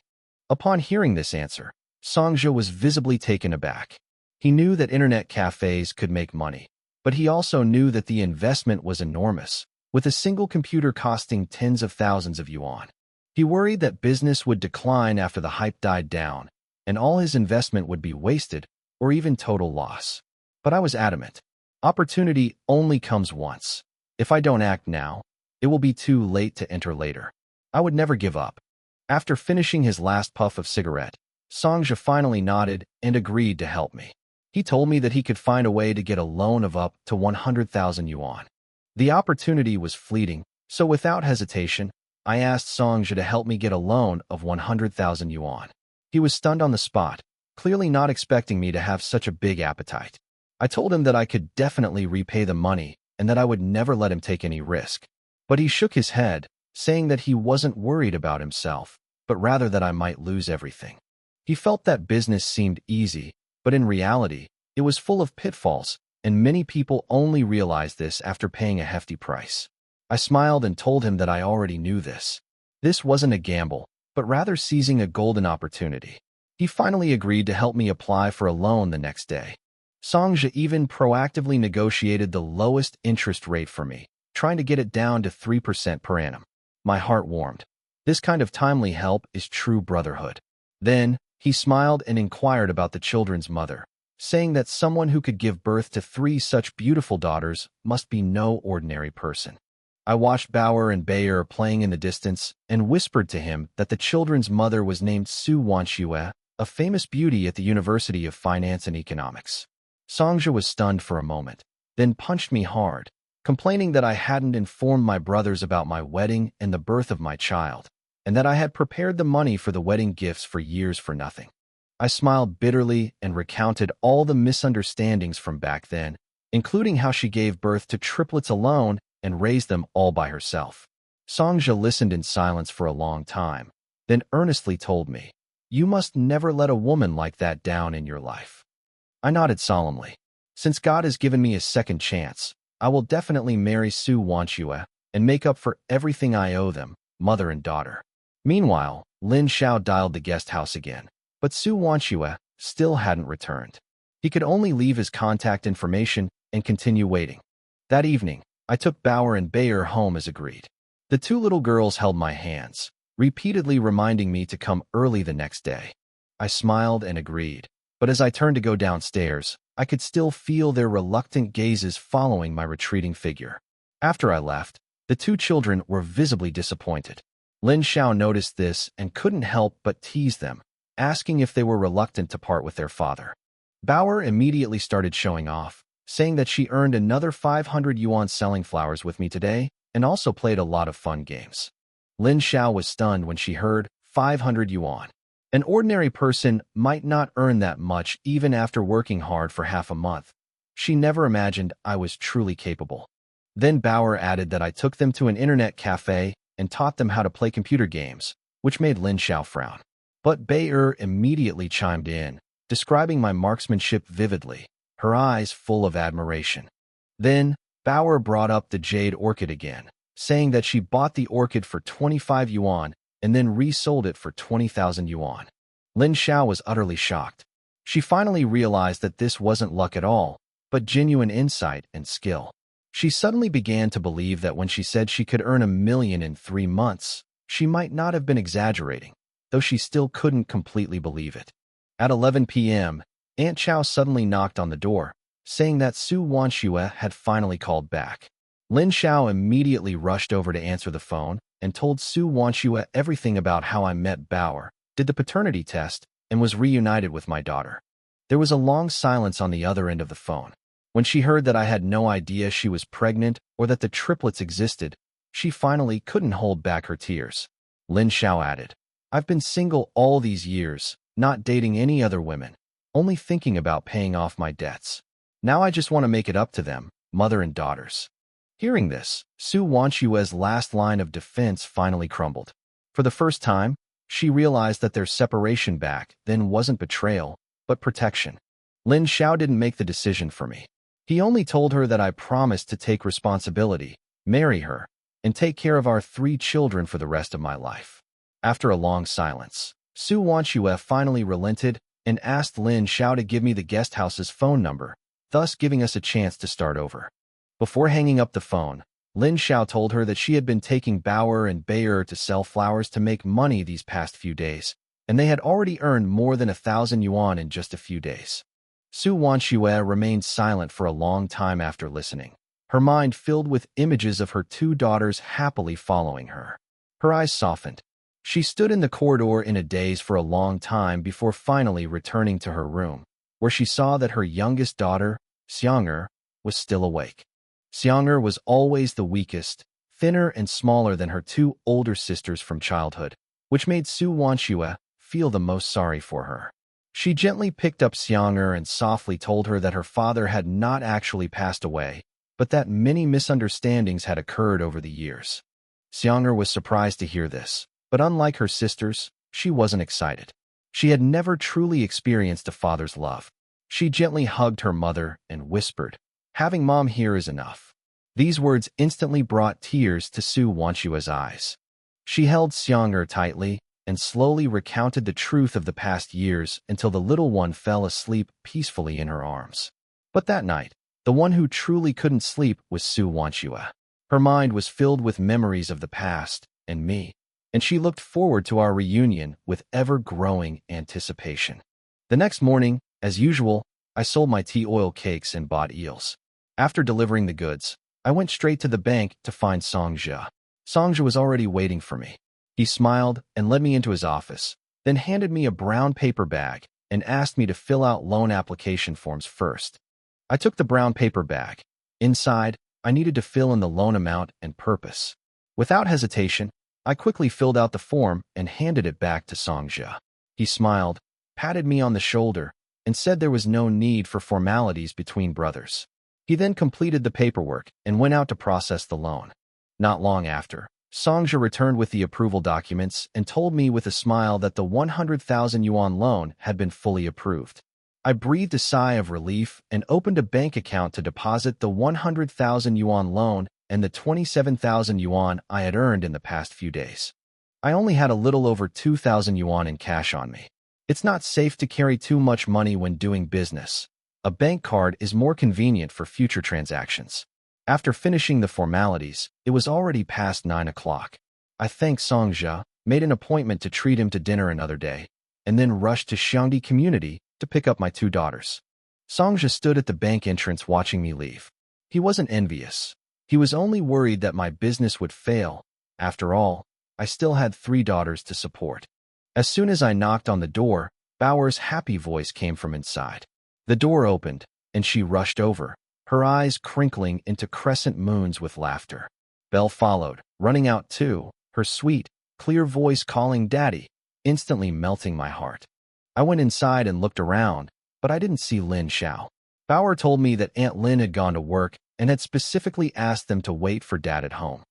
Upon hearing this answer, Songja was visibly taken aback. He knew that internet cafes could make money, but he also knew that the investment was enormous, with a single computer costing tens of thousands of yuan. He worried that business would decline after the hype died down, and all his investment would be wasted or even total loss. But I was adamant. Opportunity only comes once. If I don't act now, it will be too late to enter later. I would never give up. After finishing his last puff of cigarette, Songja finally nodded and agreed to help me. He told me that he could find a way to get a loan of up to 100,000 yuan. The opportunity was fleeting, so without hesitation, I asked Songja to help me get a loan of 100,000 yuan. He was stunned on the spot, clearly not expecting me to have such a big appetite. I told him that I could definitely repay the money and that I would never let him take any risk. But he shook his head, saying that he wasn't worried about himself, but rather that I might lose everything. He felt that business seemed easy, but in reality, it was full of pitfalls, and many people only realize this after paying a hefty price. I smiled and told him that I already knew this. This wasn't a gamble, but rather seizing a golden opportunity. He finally agreed to help me apply for a loan the next day. Songja even proactively negotiated the lowest interest rate for me, trying to get it down to 3% per annum. My heart warmed. This kind of timely help is true brotherhood. Then, he smiled and inquired about the children's mother, saying that someone who could give birth to 3 such beautiful daughters must be no ordinary person. I watched Bauer and Bayer playing in the distance and whispered to him that the children's mother was named Su Wanxue, a famous beauty at the University of Finance and Economics. Songja was stunned for a moment, then punched me hard, complaining that I hadn't informed my brothers about my wedding and the birth of my child, and that I had prepared the money for the wedding gifts for years for nothing. I smiled bitterly and recounted all the misunderstandings from back then, including how she gave birth to triplets alone and raised them all by herself. Songja listened in silence for a long time, then earnestly told me, "You must never let a woman like that down in your life." I nodded solemnly. Since God has given me a second chance, I will definitely marry Su Wanxue and make up for everything I owe them, mother and daughter. Meanwhile, Lin Xiao dialed the guest house again, but Su Wanxue still hadn't returned. He could only leave his contact information and continue waiting. That evening, I took Bauer and Bayer home as agreed. The 2 little girls held my hands, repeatedly reminding me to come early the next day. I smiled and agreed, but as I turned to go downstairs, I could still feel their reluctant gazes following my retreating figure. After I left, the 2 children were visibly disappointed. Lin Xiao noticed this and couldn't help but tease them, asking if they were reluctant to part with their father. Bauer immediately started showing off, saying that she earned another 500 yuan selling flowers with me today and also played a lot of fun games. Lin Xiao was stunned when she heard 500 yuan. An ordinary person might not earn that much even after working hard for half a month. She never imagined I was truly capable. Then Bauer added that I took them to an internet cafe and taught them how to play computer games, which made Lin Xiao frown. But Bayer immediately chimed in, describing my marksmanship vividly, her eyes full of admiration. Then, Bauer brought up the jade orchid again, saying that she bought the orchid for 25 yuan and then resold it for 20,000 yuan. Lin Xiao was utterly shocked. She finally realized that this wasn't luck at all, but genuine insight and skill. She suddenly began to believe that when she said she could earn 1 million in 3 months, she might not have been exaggerating, though she still couldn't completely believe it. At 11 p.m., Aunt Chow suddenly knocked on the door, saying that Su Wanxue had finally called back. Lin Xiao immediately rushed over to answer the phone and told Su Wanxue everything about how I met Bauer, did the paternity test, and was reunited with my daughter. There was a long silence on the other end of the phone. When she heard that I had no idea she was pregnant or that the triplets existed, she finally couldn't hold back her tears. Lin Xiao added, "I've been single all these years, not dating any other women, only thinking about paying off my debts. Now I just want to make it up to them, mother and daughters." Hearing this, Su Wanxue's last line of defense finally crumbled. For the first time, she realized that their separation back then wasn't betrayal, but protection. Lin Xiao didn't make the decision for me. He only told her that I promised to take responsibility, marry her, and take care of our 3 children for the rest of my life. After a long silence, Su Wanxue finally relented and asked Lin Xiao to give me the guest house's phone number, thus giving us a chance to start over. Before hanging up the phone, Lin Xiao told her that she had been taking Bauer and Bayer to sell flowers to make money these past few days, and they had already earned more than 1,000 yuan in just a few days. Su Wanxue remained silent for a long time after listening, her mind filled with images of her 2 daughters happily following her. Her eyes softened. She stood in the corridor in a daze for a long time before finally returning to her room, where she saw that her youngest daughter, Xiang'er, was still awake. Xiang'er was always the weakest, thinner and smaller than her 2 older sisters from childhood, which made Su Wanxue feel the most sorry for her. She gently picked up Xiang'er and softly told her that her father had not actually passed away, but that many misunderstandings had occurred over the years. Xiang'er was surprised to hear this, but unlike her sisters, she wasn't excited. She had never truly experienced a father's love. She gently hugged her mother and whispered, "Having mom here is enough." These words instantly brought tears to Su Wanxue's eyes. She held Xiang'er tightly and slowly recounted the truth of the past years until the little one fell asleep peacefully in her arms. But that night, the one who truly couldn't sleep was Su Wanxue. Her mind was filled with memories of the past and me, and she looked forward to our reunion with ever-growing anticipation. The next morning, as usual, I sold my tea oil cakes and bought eels. After delivering the goods, I went straight to the bank to find Songjia. Songjia was already waiting for me. He smiled and led me into his office, then handed me a brown paper bag and asked me to fill out loan application forms first. I took the brown paper bag. Inside, I needed to fill in the loan amount and purpose. Without hesitation, I quickly filled out the form and handed it back to Songjia. He smiled, patted me on the shoulder, and said there was no need for formalities between brothers. He then completed the paperwork and went out to process the loan. Not long after, Songjia returned with the approval documents and told me with a smile that the 100,000 yuan loan had been fully approved. I breathed a sigh of relief and opened a bank account to deposit the 100,000 yuan loan and the 27,000 yuan I had earned in the past few days. I only had a little over 2,000 yuan in cash on me. It's not safe to carry too much money when doing business. A bank card is more convenient for future transactions. After finishing the formalities, it was already past 9 o'clock. I thanked Songjia, made an appointment to treat him to dinner another day, and then rushed to Xiangdi Community to pick up my 2 daughters. Songjia stood at the bank entrance watching me leave. He wasn't envious. He was only worried that my business would fail. After all, I still had 3 daughters to support. As soon as I knocked on the door, Bauer's happy voice came from inside. The door opened, and she rushed over, her eyes crinkling into crescent moons with laughter. Belle followed, running out too, her sweet, clear voice calling Daddy, instantly melting my heart. I went inside and looked around, but I didn't see Lin Xiao. Bauer told me that Aunt Lin had gone to work and had specifically asked them to wait for Dad at home.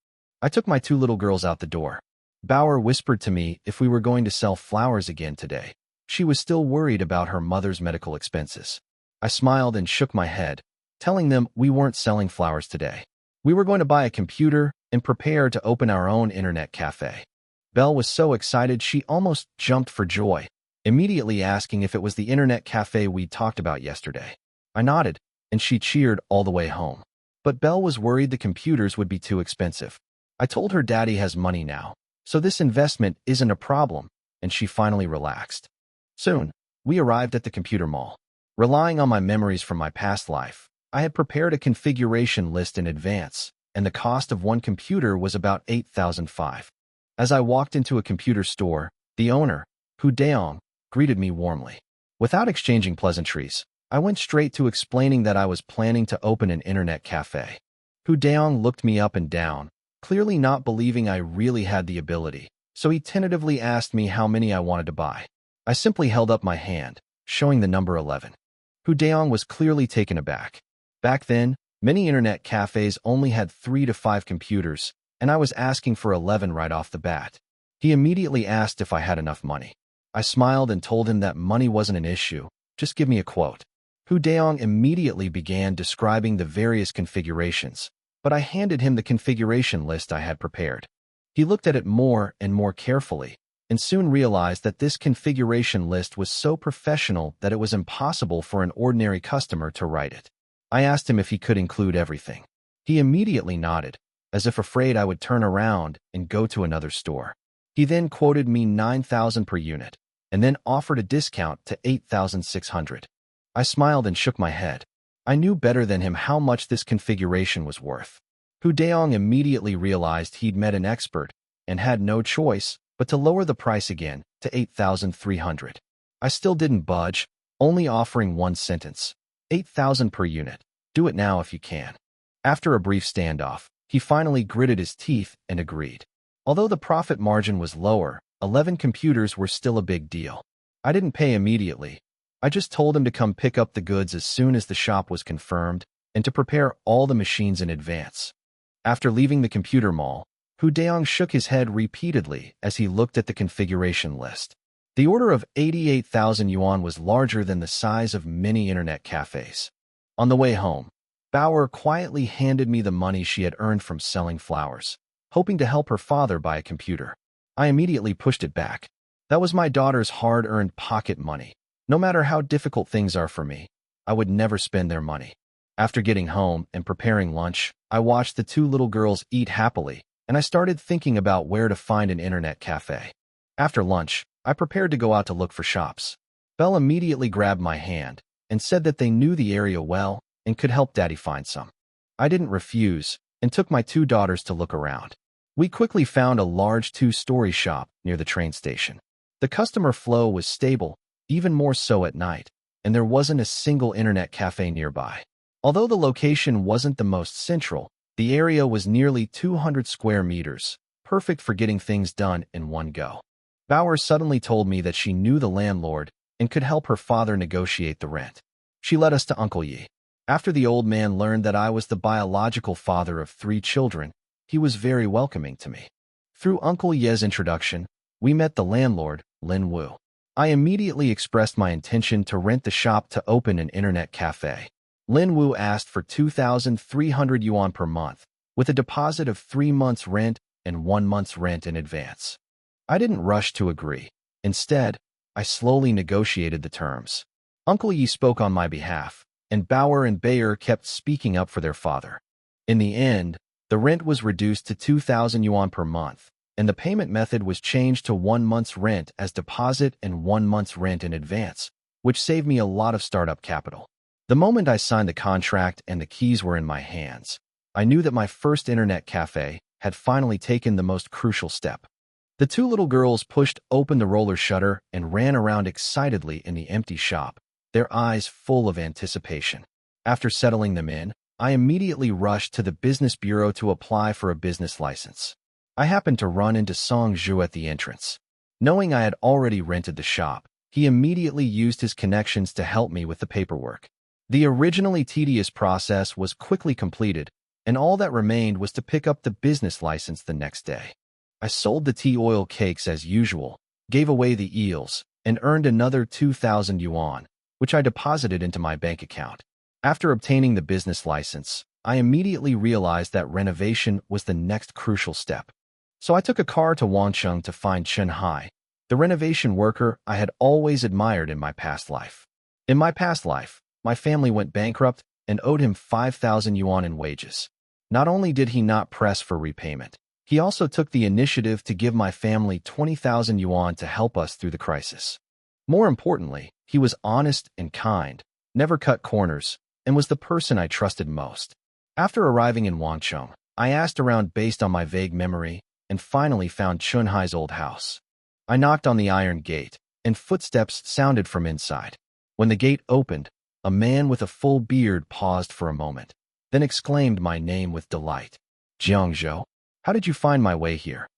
I took my 2 little girls out the door. Bauer whispered to me if we were going to sell flowers again today. She was still worried about her mother's medical expenses. I smiled and shook my head, telling them we weren't selling flowers today. We were going to buy a computer and prepare to open our own internet cafe. Belle was so excited she almost jumped for joy, immediately asking if it was the internet cafe we talked about yesterday. I nodded, and she cheered all the way home. But Belle was worried the computers would be too expensive. I told her Daddy has money now, so this investment isn't a problem, and she finally relaxed. Soon, we arrived at the computer mall. Relying on my memories from my past life, I had prepared a configuration list in advance, and the cost of one computer was about 8,500. As I walked into a computer store, the owner, Hu Daong, greeted me warmly. Without exchanging pleasantries, I went straight to explaining that I was planning to open an internet cafe. Hu Daong looked me up and down, clearly not believing I really had the ability, so he tentatively asked me how many I wanted to buy. I simply held up my hand, showing the number 11. Hu Daong was clearly taken aback. Back then, many internet cafes only had 3 to 5 computers, and I was asking for 11 right off the bat. He immediately asked if I had enough money. I smiled and told him that money wasn't an issue, just give me a quote. Hu Daong immediately began describing the various configurations, but I handed him the configuration list I had prepared. He looked at it more and more carefully, and soon realized that this configuration list was so professional that it was impossible for an ordinary customer to write it. I asked him if he could include everything. He immediately nodded, as if afraid I would turn around and go to another store. He then quoted me 9,000 per unit, and then offered a discount to 8,600. I smiled and shook my head. I knew better than him how much this configuration was worth. Hu Daong immediately realized he'd met an expert and had no choice but to lower the price again to 8,300. I still didn't budge, only offering one sentence. 8,000 per unit. Do it now if you can. After a brief standoff, he finally gritted his teeth and agreed. Although the profit margin was lower, 11 computers were still a big deal. I didn't pay immediately. I just told him to come pick up the goods as soon as the shop was confirmed and to prepare all the machines in advance. After leaving the computer mall, Hu Daong shook his head repeatedly as he looked at the configuration list. The order of 88,000 yuan was larger than the size of many internet cafes. On the way home, Bauer quietly handed me the money she had earned from selling flowers, hoping to help her father buy a computer. I immediately pushed it back. That was my daughter's hard-earned pocket money. No matter how difficult things are for me, I would never spend their money. After getting home and preparing lunch, I watched the 2 little girls eat happily, and I started thinking about where to find an internet cafe. After lunch, I prepared to go out to look for shops. Belle immediately grabbed my hand and said that they knew the area well and could help Daddy find some. I didn't refuse and took my two daughters to look around. We quickly found a large two-story shop near the train station. The customer flow was stable, even more so at night, and there wasn't a single internet cafe nearby. Although the location wasn't the most central, the area was nearly 200 square meters, perfect for getting things done in one go. Bauer suddenly told me that she knew the landlord and could help her father negotiate the rent. She led us to Uncle Yi. After the old man learned that I was the biological father of 3 children, he was very welcoming to me. Through Uncle Ye's introduction, we met the landlord, Lin Wu. I immediately expressed my intention to rent the shop to open an internet cafe. Lin Wu asked for 2,300 yuan per month, with a deposit of 3 months' rent and 1 month's rent in advance. I didn't rush to agree. Instead, I slowly negotiated the terms. Uncle Yi spoke on my behalf, and Bauer and Bayer kept speaking up for their father. In the end, the rent was reduced to 2,000 yuan per month, and the payment method was changed to 1 month's rent as deposit and 1 month's rent in advance, which saved me a lot of startup capital. The moment I signed the contract and the keys were in my hands, I knew that my first internet cafe had finally taken the most crucial step. The 2 little girls pushed open the roller shutter and ran around excitedly in the empty shop, their eyes full of anticipation. After settling them in, I immediately rushed to the business bureau to apply for a business license. I happened to run into Song Zhu at the entrance. Knowing I had already rented the shop, he immediately used his connections to help me with the paperwork. The originally tedious process was quickly completed, and all that remained was to pick up the business license the next day. I sold the tea oil cakes as usual, gave away the eels, and earned another 2,000 yuan, which I deposited into my bank account. After obtaining the business license, I immediately realized that renovation was the next crucial step. So I took a car to Wancheng to find Chen Hai, the renovation worker I had always admired in my past life. In my past life, my family went bankrupt and owed him 5,000 yuan in wages. Not only did he not press for repayment, he also took the initiative to give my family 20,000 yuan to help us through the crisis. More importantly, he was honest and kind, never cut corners, and was the person I trusted most. After arriving in Wancheng, I asked around based on my vague memory and finally found Chun Hai's old house. I knocked on the iron gate, and footsteps sounded from inside. When the gate opened, a man with a full beard paused for a moment, then exclaimed my name with delight. Jiangzhou, how did you find my way here?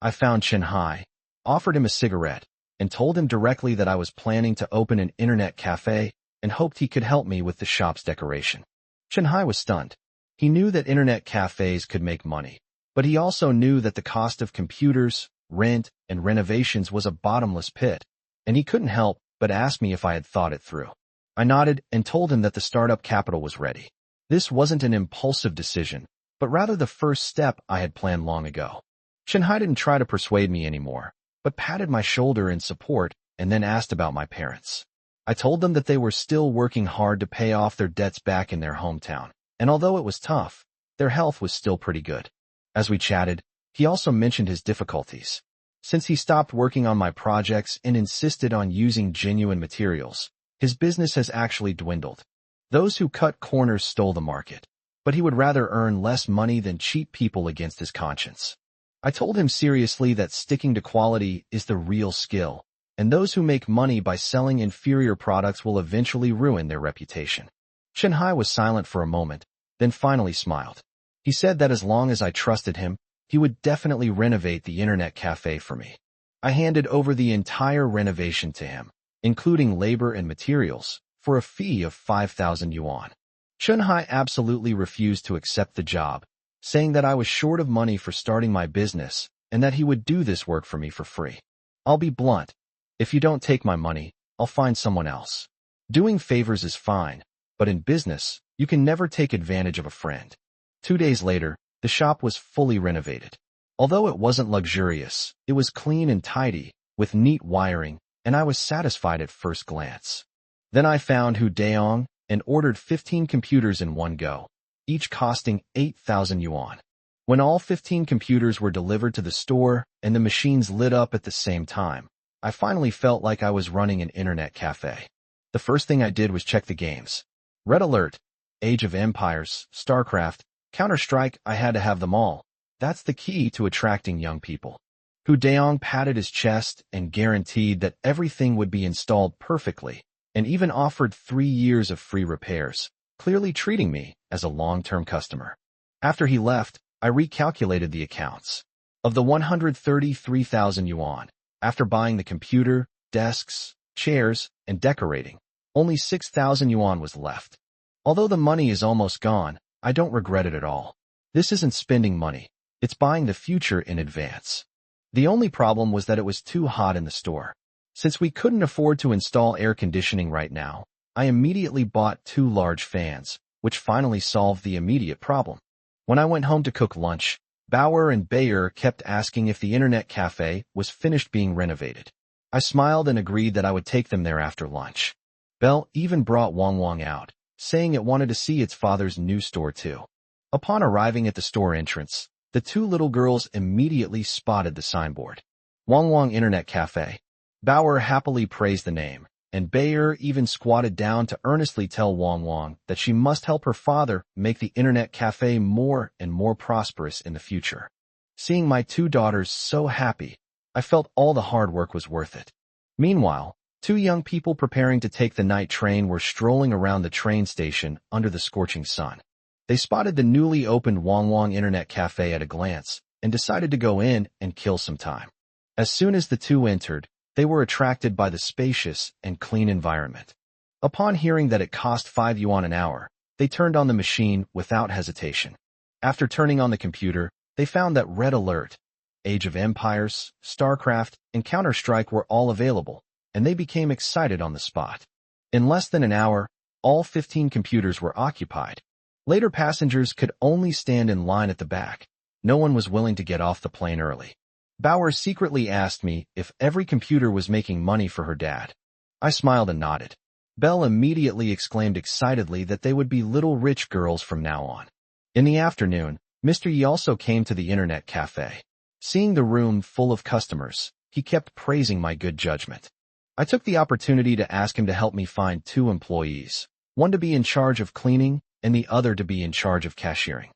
I found Chen Hai, offered him a cigarette, and told him directly that I was planning to open an internet cafe and hoped he could help me with the shop's decoration. Chen Hai was stunned. He knew that internet cafes could make money, but he also knew that the cost of computers, rent, and renovations was a bottomless pit, and he couldn't help but ask me if I had thought it through. I nodded and told him that the startup capital was ready. This wasn't an impulsive decision, but rather the first step I had planned long ago. Chen Hai didn't try to persuade me anymore, but patted my shoulder in support and then asked about my parents. I told them that they were still working hard to pay off their debts back in their hometown, and although it was tough, their health was still pretty good. As we chatted, he also mentioned his difficulties. Since he stopped working on my projects and insisted on using genuine materials, his business has actually dwindled. Those who cut corners stole the market, but he would rather earn less money than cheat people against his conscience. I told him seriously that sticking to quality is the real skill, and those who make money by selling inferior products will eventually ruin their reputation. Chen Hai was silent for a moment, then finally smiled. He said that as long as I trusted him, he would definitely renovate the internet cafe for me. I handed over the entire renovation to him, including labor and materials, for a fee of 5,000 yuan. Chen Hai absolutely refused to accept the job, saying that I was short of money for starting my business and that he would do this work for me for free. I'll be blunt. If you don't take my money, I'll find someone else. Doing favors is fine, but in business, you can never take advantage of a friend. 2 days later, the shop was fully renovated. Although it wasn't luxurious, it was clean and tidy, with neat wiring, and I was satisfied at first glance. Then I found Hu Daong and ordered 15 computers in one go, each costing 8,000 yuan. When all 15 computers were delivered to the store and the machines lit up at the same time, I finally felt like I was running an internet cafe. The first thing I did was check the games. Red Alert, Age of Empires, StarCraft, Counter-Strike, I had to have them all. That's the key to attracting young people. Hu Daong patted his chest and guaranteed that everything would be installed perfectly, and even offered 3 years of free repairs, clearly treating me as a long-term customer. After he left, I recalculated the accounts. Of the 133,000 yuan, after buying the computer, desks, chairs, and decorating, only 6,000 yuan was left. Although the money is almost gone, I don't regret it at all. This isn't spending money, it's buying the future in advance. The only problem was that it was too hot in the store. Since we couldn't afford to install air conditioning right now, I immediately bought 2 large fans, which finally solved the immediate problem. When I went home to cook lunch, Bauer and Bayer kept asking if the internet cafe was finished being renovated. I smiled and agreed that I would take them there after lunch. Belle even brought Wang out, saying it wanted to see its father's new store too. Upon arriving at the store entrance, the 2 little girls immediately spotted the signboard. Wang Internet Cafe. Bauer happily praised the name, and Bayer even squatted down to earnestly tell Wang that she must help her father make the internet cafe more and more prosperous in the future. Seeing my 2 daughters so happy, I felt all the hard work was worth it. Meanwhile, 2 young people preparing to take the night train were strolling around the train station under the scorching sun. They spotted the newly opened Wang Internet Cafe at a glance and decided to go in and kill some time. As soon as the 2 entered, they were attracted by the spacious and clean environment. Upon hearing that it cost 5 yuan an hour, they turned on the machine without hesitation. After turning on the computer, they found that Red Alert, Age of Empires, StarCraft, and Counter-Strike were all available, and they became excited on the spot. In less than an hour, all 15 computers were occupied. Later passengers could only stand in line at the back. No one was willing to get off the plane early. Bauer secretly asked me if every computer was making money for her dad. I smiled and nodded. Belle immediately exclaimed excitedly that they would be little rich girls from now on. In the afternoon, Mr. Yi also came to the internet cafe. Seeing the room full of customers, he kept praising my good judgment. I took the opportunity to ask him to help me find 2 employees, one to be in charge of cleaning and the other to be in charge of cashiering.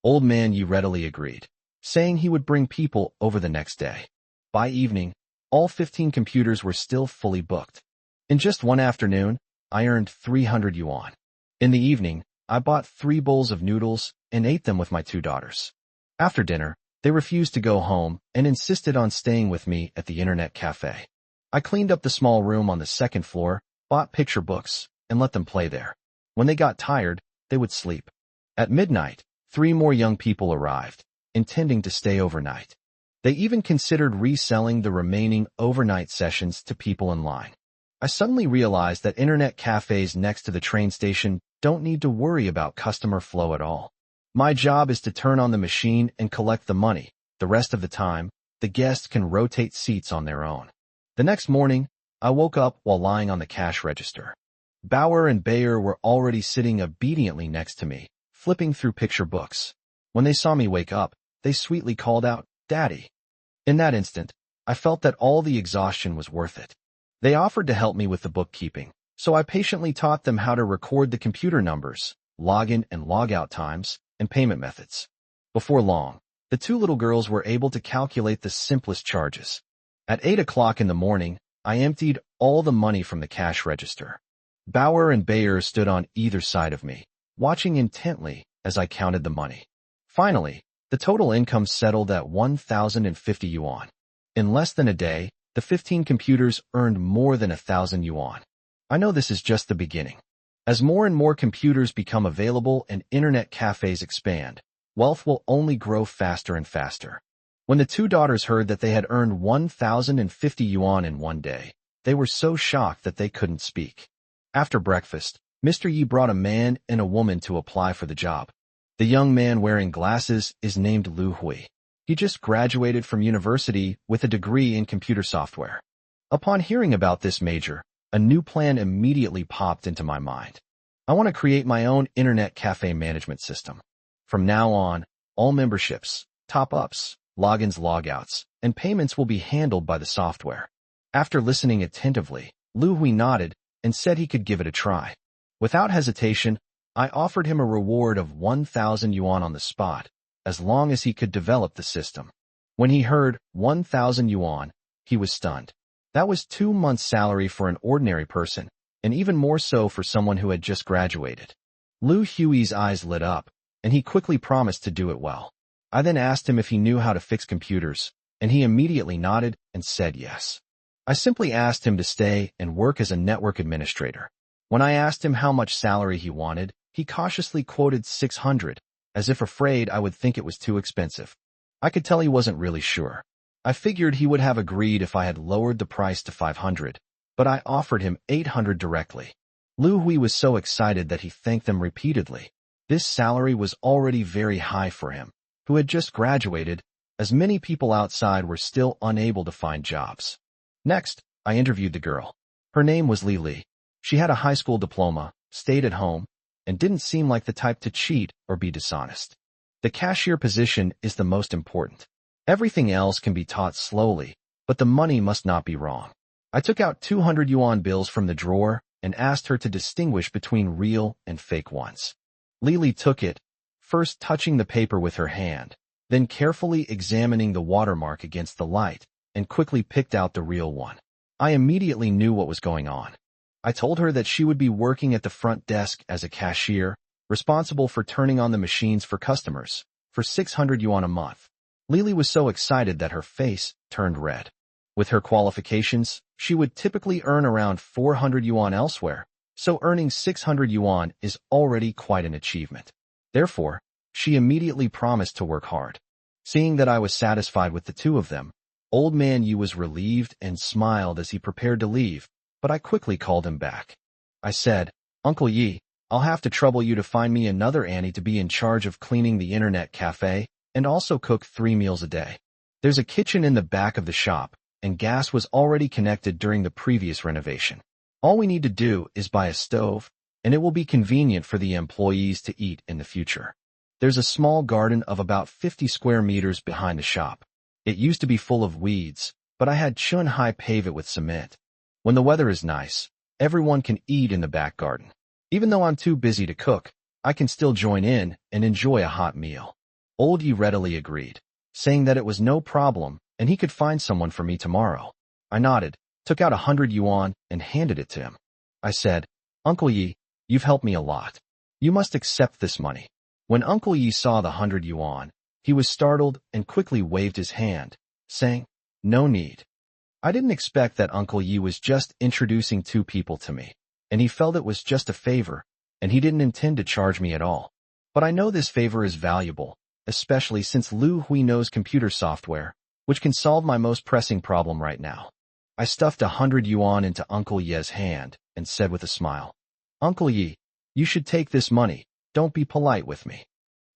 Old man Yi readily agreed, saying he would bring people over the next day. By evening, all 15 computers were still fully booked. In just one afternoon, I earned 300 yuan. In the evening, I bought 3 bowls of noodles and ate them with my 2 daughters. After dinner, they refused to go home and insisted on staying with me at the internet cafe. I cleaned up the small room on the 2nd floor, bought picture books, and let them play there. When they got tired, they would sleep. At midnight, 3 more young people arrived, intending to stay overnight. They even considered reselling the remaining overnight sessions to people in line. I suddenly realized that internet cafes next to the train station don't need to worry about customer flow at all. My job is to turn on the machine and collect the money. The rest of the time, the guests can rotate seats on their own. The next morning, I woke up while lying on the cash register. Bauer and Bayer were already sitting obediently next to me, flipping through picture books. When they saw me wake up, they sweetly called out, "Daddy." In that instant, I felt that all the exhaustion was worth it. They offered to help me with the bookkeeping, so I patiently taught them how to record the computer numbers, login and logout times, and payment methods. Before long, the 2 little girls were able to calculate the simplest charges. At 8 o'clock in the morning, I emptied all the money from the cash register. Bauer and Bayer stood on either side of me, watching intently as I counted the money. Finally, the total income settled at 1,050 yuan. In less than a day, the 15 computers earned more than 1,000 yuan. I know this is just the beginning. As more and more computers become available and internet cafes expand, wealth will only grow faster and faster. When the 2 daughters heard that they had earned 1,050 yuan in one day, they were so shocked that they couldn't speak. After breakfast, Mr. Yi brought a man and a woman to apply for the job. The young man wearing glasses is named Lu Hui. He just graduated from university with a degree in computer software. Upon hearing about this major, a new plan immediately popped into my mind. I want to create my own internet cafe management system. From now on, all memberships, top-ups, logins, logouts, and payments will be handled by the software. After listening attentively, Lu Hui nodded and said he could give it a try. Without hesitation, I offered him a reward of 1,000 yuan on the spot, as long as he could develop the system. When he heard 1,000 yuan, he was stunned. That was 2 months' salary for an ordinary person, and even more so for someone who had just graduated. Lu Hui's eyes lit up, and he quickly promised to do it well. I then asked him if he knew how to fix computers, and he immediately nodded and said yes. I simply asked him to stay and work as a network administrator. When I asked him how much salary he wanted, he cautiously quoted 600, as if afraid I would think it was too expensive. I could tell he wasn't really sure. I figured he would have agreed if I had lowered the price to 500, but I offered him 800 directly. Lu Hui was so excited that he thanked them repeatedly. This salary was already very high for him, who had just graduated, as many people outside were still unable to find jobs. Next, I interviewed the girl. Her name was Li Li. She had a high school diploma, stayed at home, and didn't seem like the type to cheat or be dishonest. The cashier position is the most important. Everything else can be taught slowly, but the money must not be wrong. I took out 200 yuan bills from the drawer and asked her to distinguish between real and fake ones. Lily took it, first touching the paper with her hand, then carefully examining the watermark against the light, and quickly picked out the real one. I immediately knew what was going on. I told her that she would be working at the front desk as a cashier, responsible for turning on the machines for customers, for 600 yuan a month. Lily was so excited that her face turned red. With her qualifications, she would typically earn around 400 yuan elsewhere, so earning 600 yuan is already quite an achievement. Therefore, she immediately promised to work hard. Seeing that I was satisfied with the two of them, Old Man Yu was relieved and smiled as he prepared to leave, but I quickly called him back. I said, "Uncle Yi, I'll have to trouble you to find me another Annie to be in charge of cleaning the internet cafe and also cook 3 meals a day. There's a kitchen in the back of the shop, and gas was already connected during the previous renovation. All we need to do is buy a stove, and it will be convenient for the employees to eat in the future. There's a small garden of about 50 square meters behind the shop. It used to be full of weeds, but I had Chun Hai pave it with cement. When the weather is nice, everyone can eat in the back garden. Even though I'm too busy to cook, I can still join in and enjoy a hot meal." Old Yi readily agreed, saying that it was no problem and he could find someone for me tomorrow. I nodded, took out 100 yuan, and handed it to him. I said, "Uncle Yi, you've helped me a lot. You must accept this money." When Uncle Yi saw the 100 yuan, he was startled and quickly waved his hand, saying, "No need." I didn't expect that Uncle Yi was just introducing 2 people to me, and he felt it was just a favor, and he didn't intend to charge me at all. But I know this favor is valuable, especially since Lu Hui knows computer software, which can solve my most pressing problem right now. I stuffed 100 yuan into Uncle Ye's hand and said with a smile, "Uncle Yi, you should take this money. Don't be polite with me."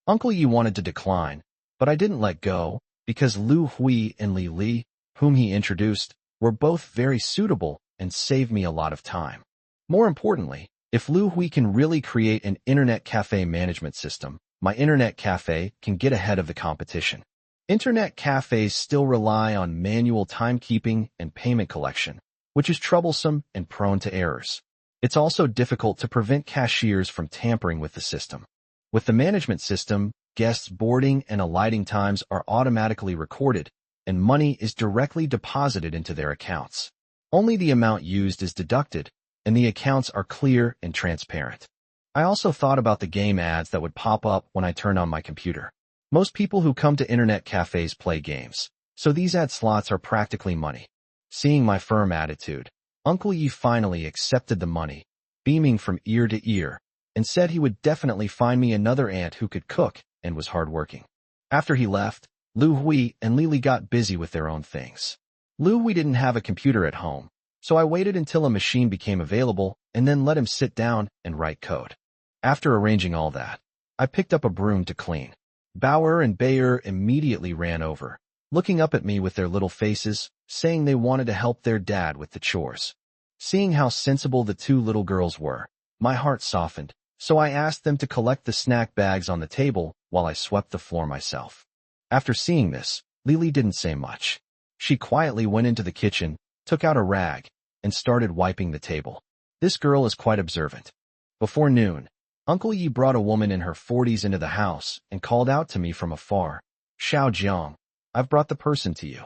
Uncle Yi wanted to decline, but I didn't let go, because Lu Hui and Li Li, whom he introduced, were both very suitable and saved me a lot of time. More importantly, if Lu Hui can really create an internet cafe management system, my internet cafe can get ahead of the competition. Internet cafes still rely on manual timekeeping and payment collection, which is troublesome and prone to errors. It's also difficult to prevent cashiers from tampering with the system. With the management system, guests' boarding and alighting times are automatically recorded, and money is directly deposited into their accounts. Only the amount used is deducted, and the accounts are clear and transparent. I also thought about the game ads that would pop up when I turned on my computer. Most people who come to internet cafes play games, so these ad slots are practically money. Seeing my firm attitude, Uncle Yi finally accepted the money, beaming from ear to ear, and said he would definitely find me another aunt who could cook and was hardworking. After he left, Lu Hui and Lily got busy with their own things. Lu Hui didn't have a computer at home, so I waited until a machine became available and then let him sit down and write code. After arranging all that, I picked up a broom to clean. Bauer and Bayer immediately ran over, looking up at me with their little faces, saying they wanted to help their dad with the chores. Seeing how sensible the 2 little girls were, my heart softened, so I asked them to collect the snack bags on the table while I swept the floor myself. After seeing this, Lily didn't say much. She quietly went into the kitchen, took out a rag, and started wiping the table. This girl is quite observant. Before noon, Uncle Yi brought a woman in her 40s into the house and called out to me from afar, "Xiao Jiang, I've brought the person to you."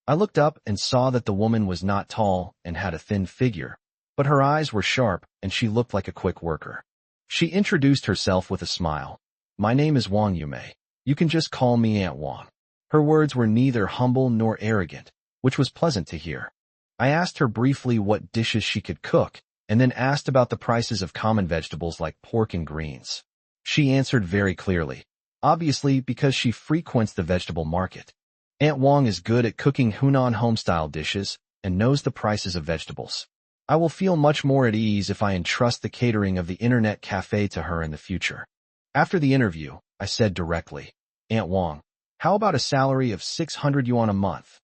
I looked up and saw that the woman was not tall and had a thin figure, but her eyes were sharp and she looked like a quick worker. She introduced herself with a smile. "My name is Wang Yumei. You can just call me Aunt Wang." Her words were neither humble nor arrogant, which was pleasant to hear. I asked her briefly what dishes she could cook, and then asked about the prices of common vegetables like pork and greens. She answered very clearly, obviously because she frequents the vegetable market. Aunt Wang is good at cooking Hunan home-style dishes and knows the prices of vegetables. I will feel much more at ease if I entrust the catering of the internet cafe to her in the future. After the interview, I said directly, "Aunt Wang, how about a salary of 600 yuan a month?"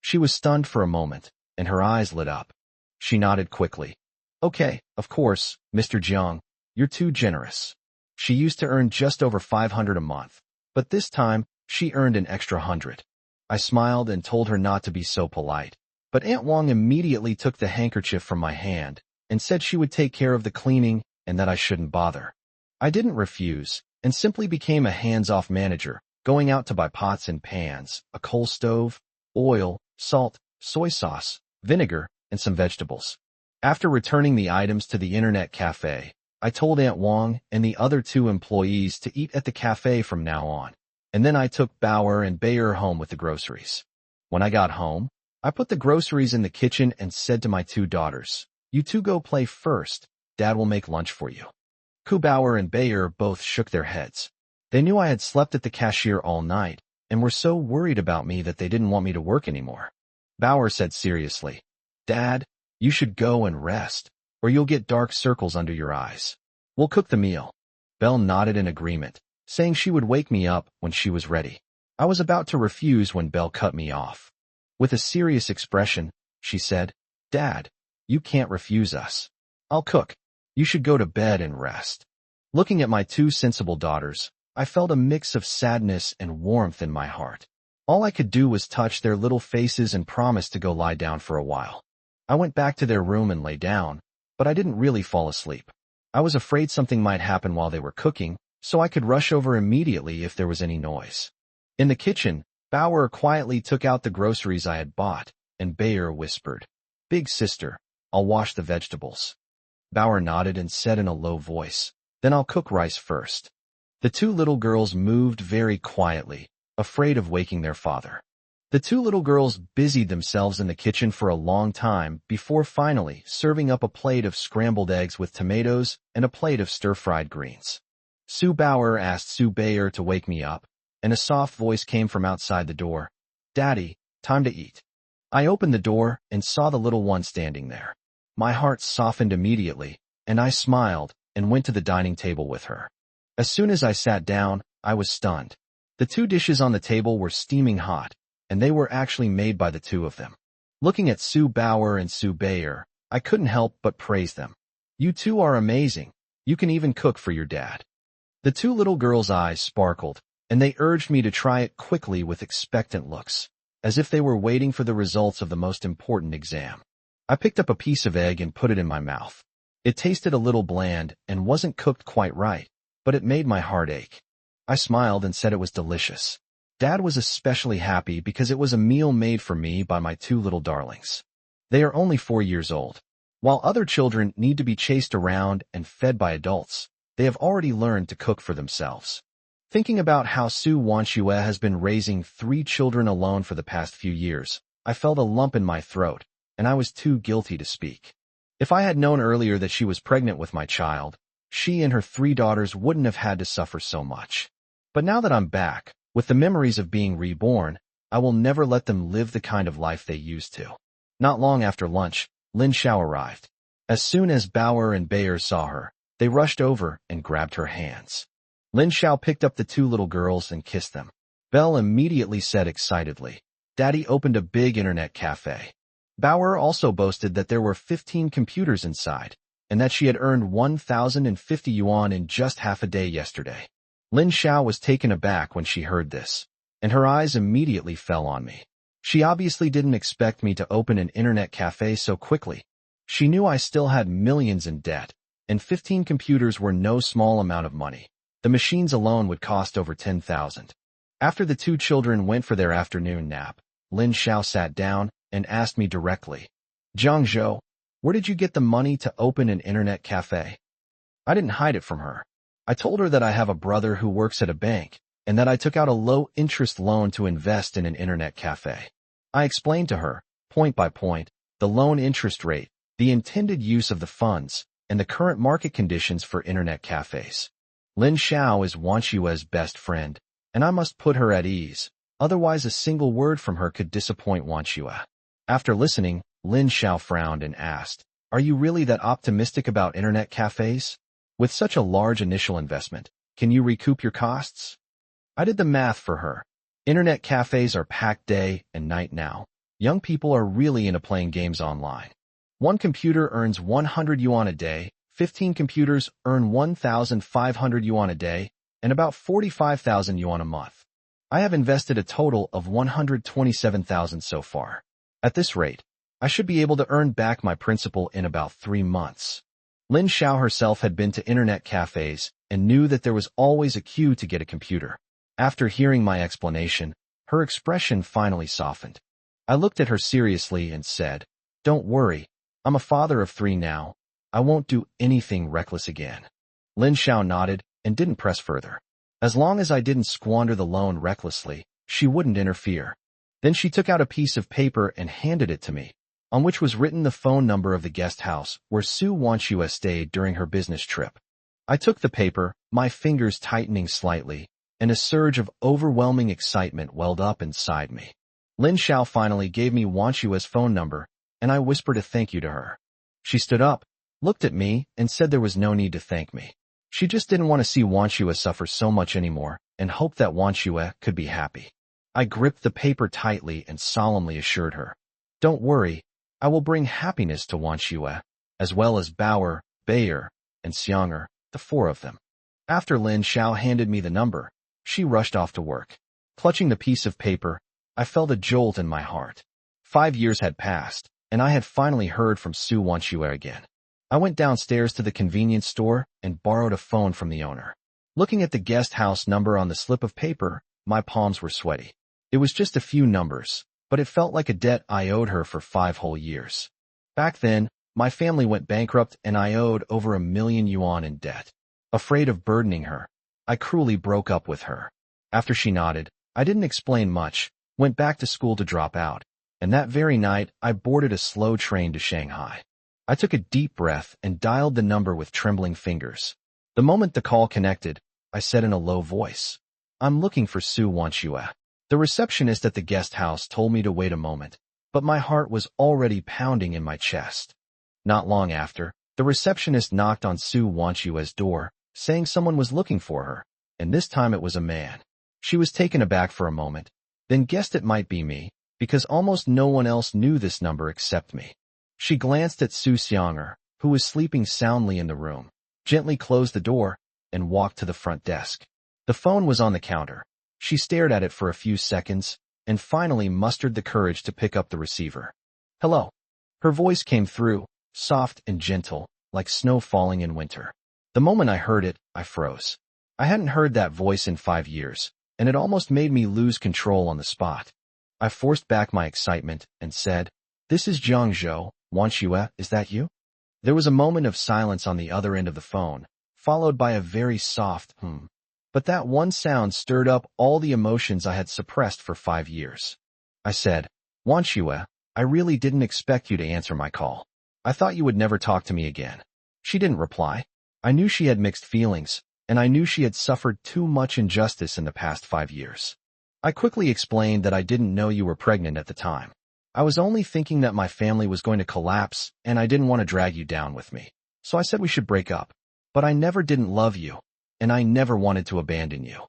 She was stunned for a moment, and her eyes lit up. She nodded quickly. "Okay, of course, Mr. Jiang, you're too generous." She used to earn just over 500 a month, but this time, she earned an extra 100. I smiled and told her not to be so polite, but Aunt Wang immediately took the handkerchief from my hand and said she would take care of the cleaning and that I shouldn't bother. I didn't refuse and simply became a hands-off manager, going out to buy pots and pans, a coal stove, oil, salt, soy sauce, vinegar, and some vegetables. After returning the items to the internet cafe, I told Aunt Wang and the other two employees to eat at the cafe from now on, and then I took Bauer and Bayer home with the groceries. When I got home, I put the groceries in the kitchen and said to my two daughters, "You two go play first. Dad will make lunch for you." Bauer and Bayer both shook their heads. They knew I had slept at the cashier all night and were so worried about me that they didn't want me to work anymore. Bauer said seriously, "Dad, you should go and rest, or you'll get dark circles under your eyes. We'll cook the meal." Belle nodded in agreement, saying she would wake me up when she was ready. I was about to refuse when Belle cut me off. With a serious expression, she said, "Dad, you can't refuse us. I'll cook. You should go to bed and rest." Looking at my two sensible daughters, I felt a mix of sadness and warmth in my heart. All I could do was touch their little faces and promise to go lie down for a while. I went back to their room and lay down, but I didn't really fall asleep. I was afraid something might happen while they were cooking, so I could rush over immediately if there was any noise. In the kitchen, Bauer quietly took out the groceries I had bought, and Bayer whispered, "Big sister, I'll wash the vegetables." Bauer nodded and said in a low voice, "Then I'll cook rice first." The two little girls moved very quietly, afraid of waking their father. The two little girls busied themselves in the kitchen for a long time before finally serving up a plate of scrambled eggs with tomatoes and a plate of stir-fried greens. Sue Bauer asked Sue Bayer to wake me up, and a soft voice came from outside the door, "Daddy, time to eat." I opened the door and saw the little one standing there. My heart softened immediately, and I smiled and went to the dining table with her. As soon as I sat down, I was stunned. The two dishes on the table were steaming hot, and they were actually made by the two of them. Looking at Sue Bauer and Sue Bayer, I couldn't help but praise them. "You two are amazing. You can even cook for your dad." The two little girls' eyes sparkled, and they urged me to try it quickly with expectant looks, as if they were waiting for the results of the most important exam. I picked up a piece of egg and put it in my mouth. It tasted a little bland and wasn't cooked quite right, but it made my heart ache. I smiled and said it was delicious. Dad was especially happy because it was a meal made for me by my two little darlings. They are only 4 years old. While other children need to be chased around and fed by adults, they have already learned to cook for themselves. Thinking about how Sue Wanshue has been raising 3 children alone for the past few years, I felt a lump in my throat, and I was too guilty to speak. If I had known earlier that she was pregnant with my child, she and her 3 daughters wouldn't have had to suffer so much. But now that I'm back, with the memories of being reborn, I will never let them live the kind of life they used to. Not long after lunch, Lin Xiao arrived. As soon as Bauer and Bayer saw her, they rushed over and grabbed her hands. Lin Xiao picked up the 2 little girls and kissed them. Belle immediately said excitedly, "Daddy opened a big internet cafe." Bauer also boasted that there were 15 computers inside, and that she had earned 1,050 yuan in just half a day yesterday. Lin Xiao was taken aback when she heard this, and her eyes immediately fell on me. She obviously didn't expect me to open an internet cafe so quickly. She knew I still had millions in debt, and 15 computers were no small amount of money. The machines alone would cost over 10,000. After the two children went for their afternoon nap, Lin Xiao sat down and asked me directly, Zhang Zhou, where did you get the money to open an internet cafe? I didn't hide it from her. I told her that I have a brother who works at a bank, and that I took out a low-interest loan to invest in an internet cafe. I explained to her, point by point, the loan interest rate, the intended use of the funds, and the current market conditions for internet cafes. Lin Xiao is Wan Xue's best friend, and I must put her at ease, otherwise a single word from her could disappoint Wan Xue. After listening, Lin Xiao frowned and asked, Are you really that optimistic about internet cafes? With such a large initial investment, can you recoup your costs? I did the math for her. Internet cafes are packed day and night now. Young people are really into playing games online. One computer earns 100 yuan a day, 15 computers earn 1,500 yuan a day, and about 45,000 yuan a month. I have invested a total of 127,000 so far. At this rate, I should be able to earn back my principal in about 3 months. Lin Xiao herself had been to internet cafes and knew that there was always a queue to get a computer. After hearing my explanation, her expression finally softened. I looked at her seriously and said, Don't worry, I'm a father of 3 now. I won't do anything reckless again. Lin Xiao nodded and didn't press further. As long as I didn't squander the loan recklessly, she wouldn't interfere. Then she took out a piece of paper and handed it to me, on which was written the phone number of the guest house where Su Wanxue stayed during her business trip. I took the paper, my fingers tightening slightly, and a surge of overwhelming excitement welled up inside me. Lin Xiao finally gave me Wanxue's phone number, and I whispered a thank you to her. She stood up, looked at me, and said there was no need to thank me. She just didn't want to see Wanxue suffer so much anymore, and hoped that Wanxue could be happy. I gripped the paper tightly and solemnly assured her, Don't worry, I will bring happiness to Wanxue, as well as Bauer, Bayer, and Xianger, the 4 of them. After Lin Xiao handed me the number, she rushed off to work. Clutching the piece of paper, I felt a jolt in my heart. 5 years had passed, and I had finally heard from Su Wanxue again. I went downstairs to the convenience store and borrowed a phone from the owner. Looking at the guest house number on the slip of paper, my palms were sweaty. It was just a few numbers, but it felt like a debt I owed her for 5 whole years. Back then, my family went bankrupt and I owed over 1 million yuan in debt. Afraid of burdening her, I cruelly broke up with her. After she nodded, I didn't explain much, went back to school to drop out, and that very night I boarded a slow train to Shanghai. I took a deep breath and dialed the number with trembling fingers. The moment the call connected, I said in a low voice, I'm looking for Su Wanxue. The receptionist at the guest house told me to wait a moment, but my heart was already pounding in my chest. Not long after, the receptionist knocked on Su Wanxue's door, saying someone was looking for her, and this time it was a man. She was taken aback for a moment, then guessed it might be me, because almost no one else knew this number except me. She glanced at Su Xianger, who was sleeping soundly in the room, gently closed the door, and walked to the front desk. The phone was on the counter. She stared at it for a few seconds, and finally mustered the courage to pick up the receiver. Hello. Her voice came through, soft and gentle, like snow falling in winter. The moment I heard it, I froze. I hadn't heard that voice in 5 years, and it almost made me lose control on the spot. I forced back my excitement and said, This is Zhang Zhou, Wanxue, is that you? There was a moment of silence on the other end of the phone, followed by a very soft But that one sound stirred up all the emotions I had suppressed for 5 years. I said, Wanxue, I really didn't expect you to answer my call. I thought you would never talk to me again. She didn't reply. I knew she had mixed feelings, and I knew she had suffered too much injustice in the past 5 years. I quickly explained that I didn't know you were pregnant at the time. I was only thinking that my family was going to collapse, and I didn't want to drag you down with me. So I said we should break up. But I never didn't love you, and I never wanted to abandon you.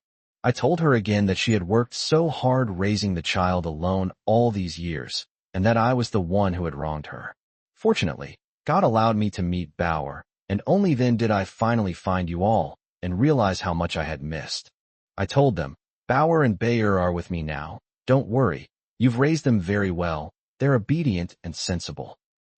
I told her again that she had worked so hard raising the child alone all these years, and that I was the one who had wronged her. Fortunately, God allowed me to meet Bauer, and only then did I finally find you all, and realize how much I had missed. I told them, Bauer and Bayer are with me now. Don't worry. You've raised them very well. They're obedient and sensible.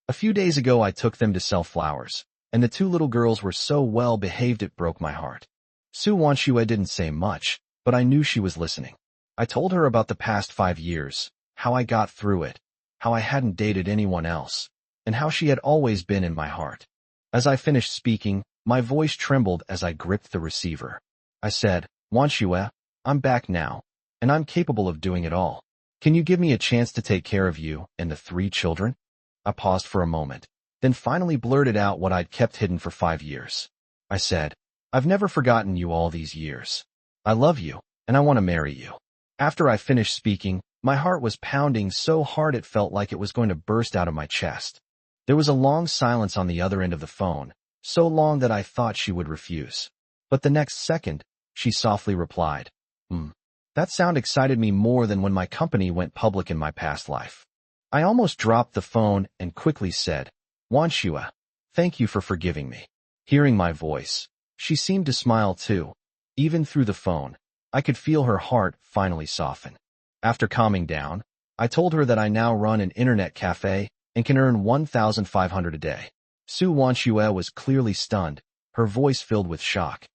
A few days ago I took them to sell flowers, and the two little girls were so well behaved it broke my heart. Su Wanshue didn't say much, but I knew she was listening. I told her about the past 5 years, how I got through it, how I hadn't dated anyone else, and how she had always been in my heart. As I finished speaking, my voice trembled as I gripped the receiver. I said, Wanshue, I'm back now, and I'm capable of doing it all. Can you give me a chance to take care of you and the 3 children? I paused for a moment, then finally blurted out what I'd kept hidden for 5 years. I said, I've never forgotten you all these years. I love you, and I want to marry you. After I finished speaking, my heart was pounding so hard it felt like it was going to burst out of my chest. There was a long silence on the other end of the phone, so long that I thought she would refuse. But the next second, she softly replied, That sound excited me more than when my company went public in my past life. I almost dropped the phone and quickly said, Wanshue, thank you for forgiving me. Hearing my voice, she seemed to smile too. Even through the phone, I could feel her heart finally soften. After calming down, I told her that I now run an internet cafe and can earn $1,500 a day. Su Wanshue was clearly stunned, her voice filled with shock.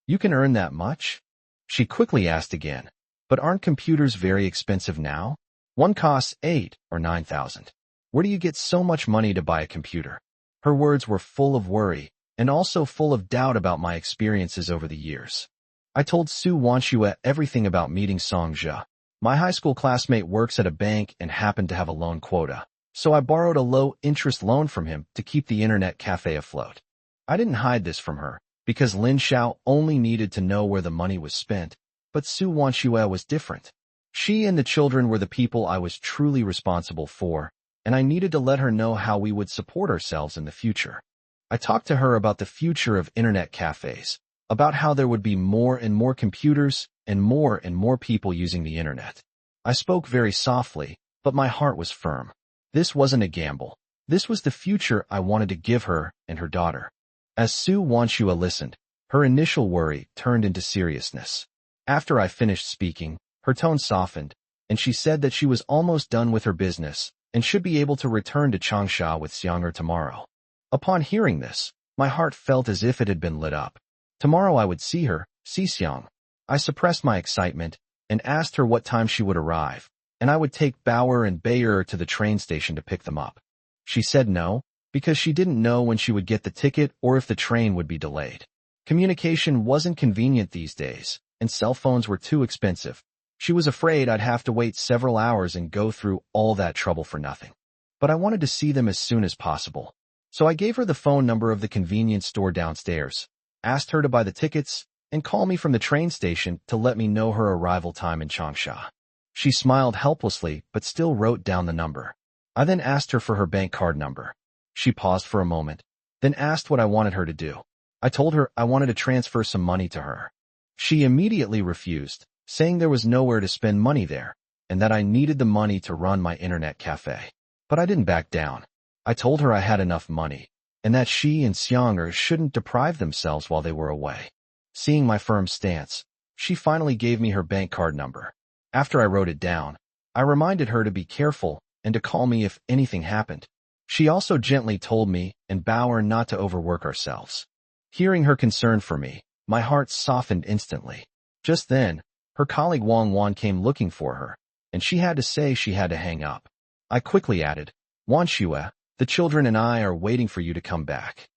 You can earn that much? She quickly asked again, but aren't computers very expensive now? One costs 8 or 9,000. Where do you get so much money to buy a computer? Her words were full of worry and also full of doubt about my experiences over the years. I told Su Wanshue everything about meeting Song Jia. My high school classmate works at a bank and happened to have a loan quota, so I borrowed a low-interest loan from him to keep the internet cafe afloat. I didn't hide this from her, because Lin Xiao only needed to know where the money was spent, but Su Wanshue was different. She and the children were the people I was truly responsible for, and I needed to let her know how we would support ourselves in the future. I talked to her about the future of internet cafes, about how there would be more and more computers and more people using the internet. I spoke very softly, but my heart was firm. This wasn't a gamble. This was the future I wanted to give her and her daughter. As Su Wanshue listened, her initial worry turned into seriousness. After I finished speaking, her tone softened, and she said that she was almost done with her business and should be able to return to Changsha with Xianger tomorrow. Upon hearing this, my heart felt as if it had been lit up. Tomorrow I would see her, see Xiang. I suppressed my excitement and asked her what time she would arrive, and I would take Bauer and Bayer to the train station to pick them up. She said no, because she didn't know when she would get the ticket or if the train would be delayed. Communication wasn't convenient these days, and cell phones were too expensive. She was afraid I'd have to wait several hours and go through all that trouble for nothing. But I wanted to see them as soon as possible. So I gave her the phone number of the convenience store downstairs, asked her to buy the tickets, and call me from the train station to let me know her arrival time in Changsha. She smiled helplessly but still wrote down the number. I then asked her for her bank card number. She paused for a moment, then asked what I wanted her to do. I told her I wanted to transfer some money to her. She immediately refused, saying there was nowhere to spend money there, and that I needed the money to run my internet cafe. But I didn't back down. I told her I had enough money, and that she and Xianger shouldn't deprive themselves while they were away. Seeing my firm stance, she finally gave me her bank card number. After I wrote it down, I reminded her to be careful and to call me if anything happened. She also gently told me and Bauer not to overwork ourselves. Hearing her concern for me, my heart softened instantly. Just then, her colleague Wang Wan came looking for her, and she had to say she had to hang up. I quickly added, Wanshue, the children and I are waiting for you to come back.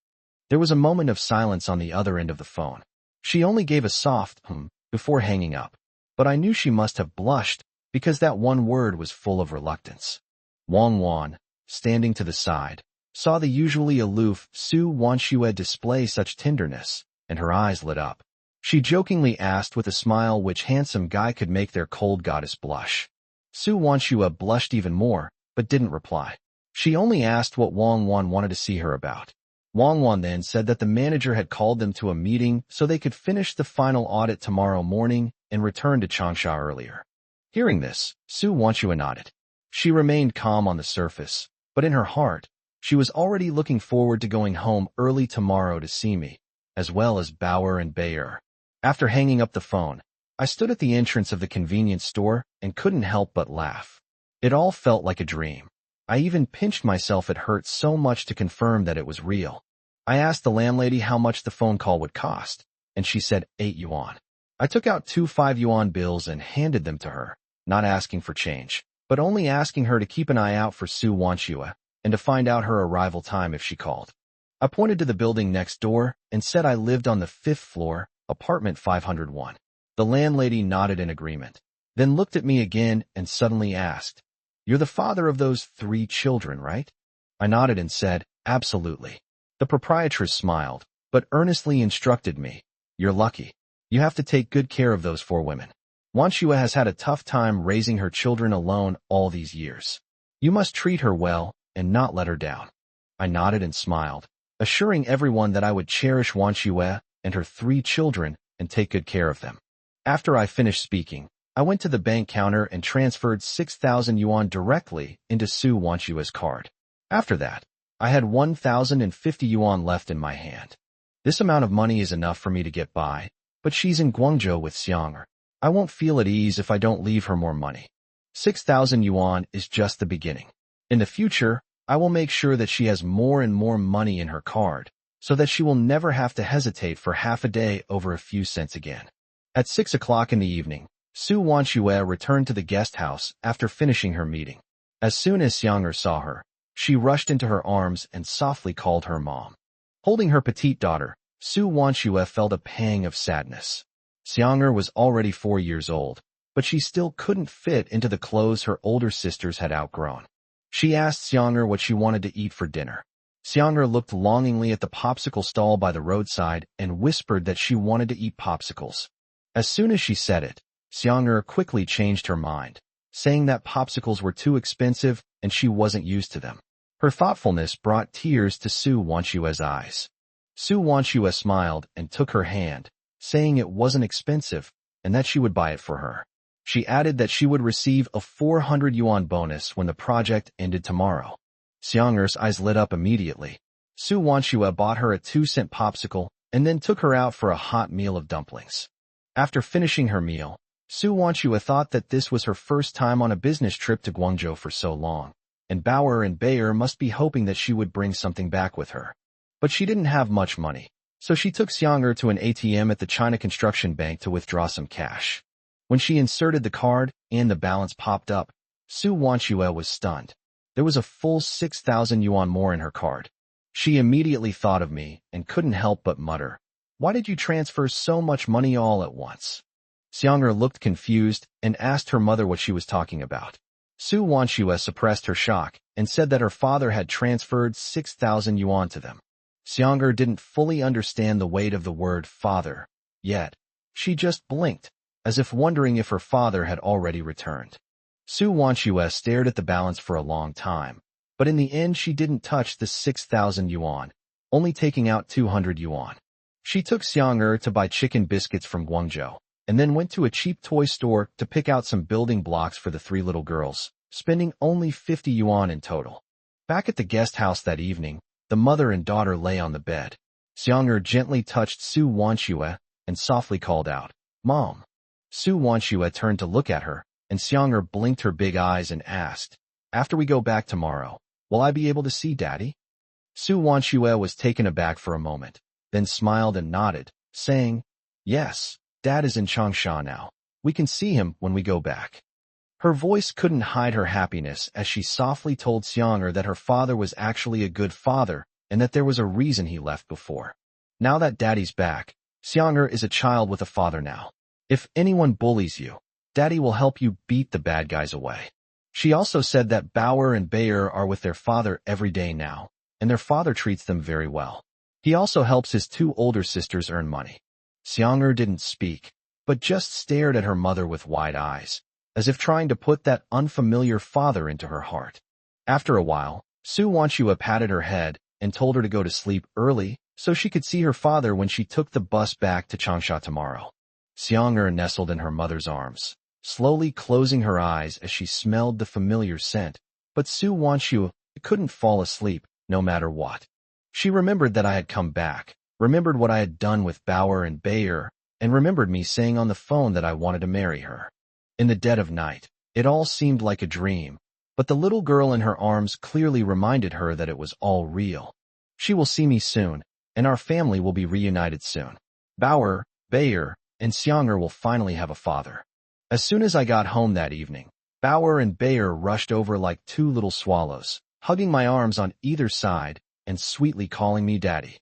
There was a moment of silence on the other end of the phone. She only gave a soft before hanging up, but I knew she must have blushed because that one word was full of reluctance. Wang Wan, standing to the side, saw the usually aloof Su Wanshue display such tenderness, and her eyes lit up. She jokingly asked with a smile which handsome guy could make their cold goddess blush. Su Wanshue blushed even more, but didn't reply. She only asked what Wang Wan wanted to see her about. Wang Wan then said that the manager had called them to a meeting so they could finish the final audit tomorrow morning and return to Changsha earlier. Hearing this, Su Wanshue nodded. She remained calm on the surface, but in her heart, she was already looking forward to going home early tomorrow to see me, as well as Bauer and Bayer. After hanging up the phone, I stood at the entrance of the convenience store and couldn't help but laugh. It all felt like a dream. I even pinched myself, it hurt so much to confirm that it was real. I asked the landlady how much the phone call would cost, and she said 8 yuan. I took out 2 5 yuan bills and handed them to her, not asking for change, but only asking her to keep an eye out for Su Wanxue and to find out her arrival time if she called. I pointed to the building next door and said I lived on the 5th floor, apartment 501. The landlady nodded in agreement, then looked at me again and suddenly asked, "You're the father of those 3 children, right?" I nodded and said, "Absolutely." The proprietress smiled, but earnestly instructed me, "You're lucky. You have to take good care of those 4 women. Wanxue has had a tough time raising her children alone all these years. You must treat her well and not let her down." I nodded and smiled, assuring everyone that I would cherish Wanxue and her 3 children and take good care of them. After I finished speaking, I went to the bank counter and transferred 6,000 yuan directly into Su Wanxue's card. After that, I had 1,050 yuan left in my hand. This amount of money is enough for me to get by, but she's in Guangzhou with Xiang'er. I won't feel at ease if I don't leave her more money. 6,000 yuan is just the beginning. In the future, I will make sure that she has more and more money in her card, so that she will never have to hesitate for half a day over a few cents again. At 6 o'clock in the evening, Su Wanxue returned to the guest house after finishing her meeting. As soon as Xiang'er saw her, she rushed into her arms and softly called her mom. Holding her petite daughter, Su Wanxue felt a pang of sadness. Xiang'er was already 4 years old, but she still couldn't fit into the clothes her older sisters had outgrown. She asked Xiang'er what she wanted to eat for dinner. Xiang'er looked longingly at the popsicle stall by the roadside and whispered that she wanted to eat popsicles. As soon as she said it, Xiang'er quickly changed her mind, saying that popsicles were too expensive and she wasn't used to them. Her thoughtfulness brought tears to Su Wanxue's eyes. Su Wanxue smiled and took her hand, saying it wasn't expensive and that she would buy it for her. She added that she would receive a 400 yuan bonus when the project ended tomorrow. Xiang'er's eyes lit up immediately. Su Wanxue bought her a 2-cent popsicle and then took her out for a hot meal of dumplings. After finishing her meal, Su Wanxue thought that this was her first time on a business trip to Guangzhou for so long, and Bauer and Bayer must be hoping that she would bring something back with her. But she didn't have much money, so she took Xiang'er to an ATM at the China Construction Bank to withdraw some cash. When she inserted the card and the balance popped up, Su Wanxue was stunned. There was a full 6,000 yuan more in her card. She immediately thought of me and couldn't help but mutter, "Why did you transfer so much money all at once?" Xiang'er looked confused and asked her mother what she was talking about. Su Wanxue suppressed her shock and said that her father had transferred 6,000 yuan to them. Xiang'er didn't fully understand the weight of the word father, yet she just blinked, as if wondering if her father had already returned. Su Wanxue stared at the balance for a long time, but in the end she didn't touch the 6,000 yuan, only taking out 200 yuan. She took Xiang'er to buy chicken biscuits from Guangzhou, and then went to a cheap toy store to pick out some building blocks for the 3 little girls, spending only 50 yuan in total. Back at the guest house that evening, the mother and daughter lay on the bed. Xiang'er gently touched Su Wanxue and softly called out, "Mom." Su Wanxue turned to look at her, and Xiang'er blinked her big eyes and asked, "After we go back tomorrow, will I be able to see Daddy?" Su Wanxue was taken aback for a moment, then smiled and nodded, saying, "Yes, Dad is in Changsha now. We can see him when we go back." Her voice couldn't hide her happiness as she softly told Xiang'er that her father was actually a good father and that there was a reason he left before. Now that Daddy's back, Xiang'er is a child with a father now. If anyone bullies you, Daddy will help you beat the bad guys away. She also said that Bauer and Bayer are with their father every day now, and their father treats them very well. He also helps his 2 older sisters earn money. Xiang'er didn't speak, but just stared at her mother with wide eyes, as if trying to put that unfamiliar father into her heart. After a while, Su Wanxue patted her head and told her to go to sleep early so she could see her father when she took the bus back to Changsha tomorrow. Xiang'er nestled in her mother's arms, slowly closing her eyes as she smelled the familiar scent, but Su Wanxue couldn't fall asleep, no matter what. She remembered that I had come back, remembered what I had done with Bauer and Bayer, and remembered me saying on the phone that I wanted to marry her. In the dead of night, it all seemed like a dream, but the little girl in her arms clearly reminded her that it was all real. She will see me soon, and our family will be reunited soon. Bauer, Bayer, and Xianger will finally have a father. As soon as I got home that evening, Bauer and Bayer rushed over like two little swallows, hugging my arms on either side and sweetly calling me daddy.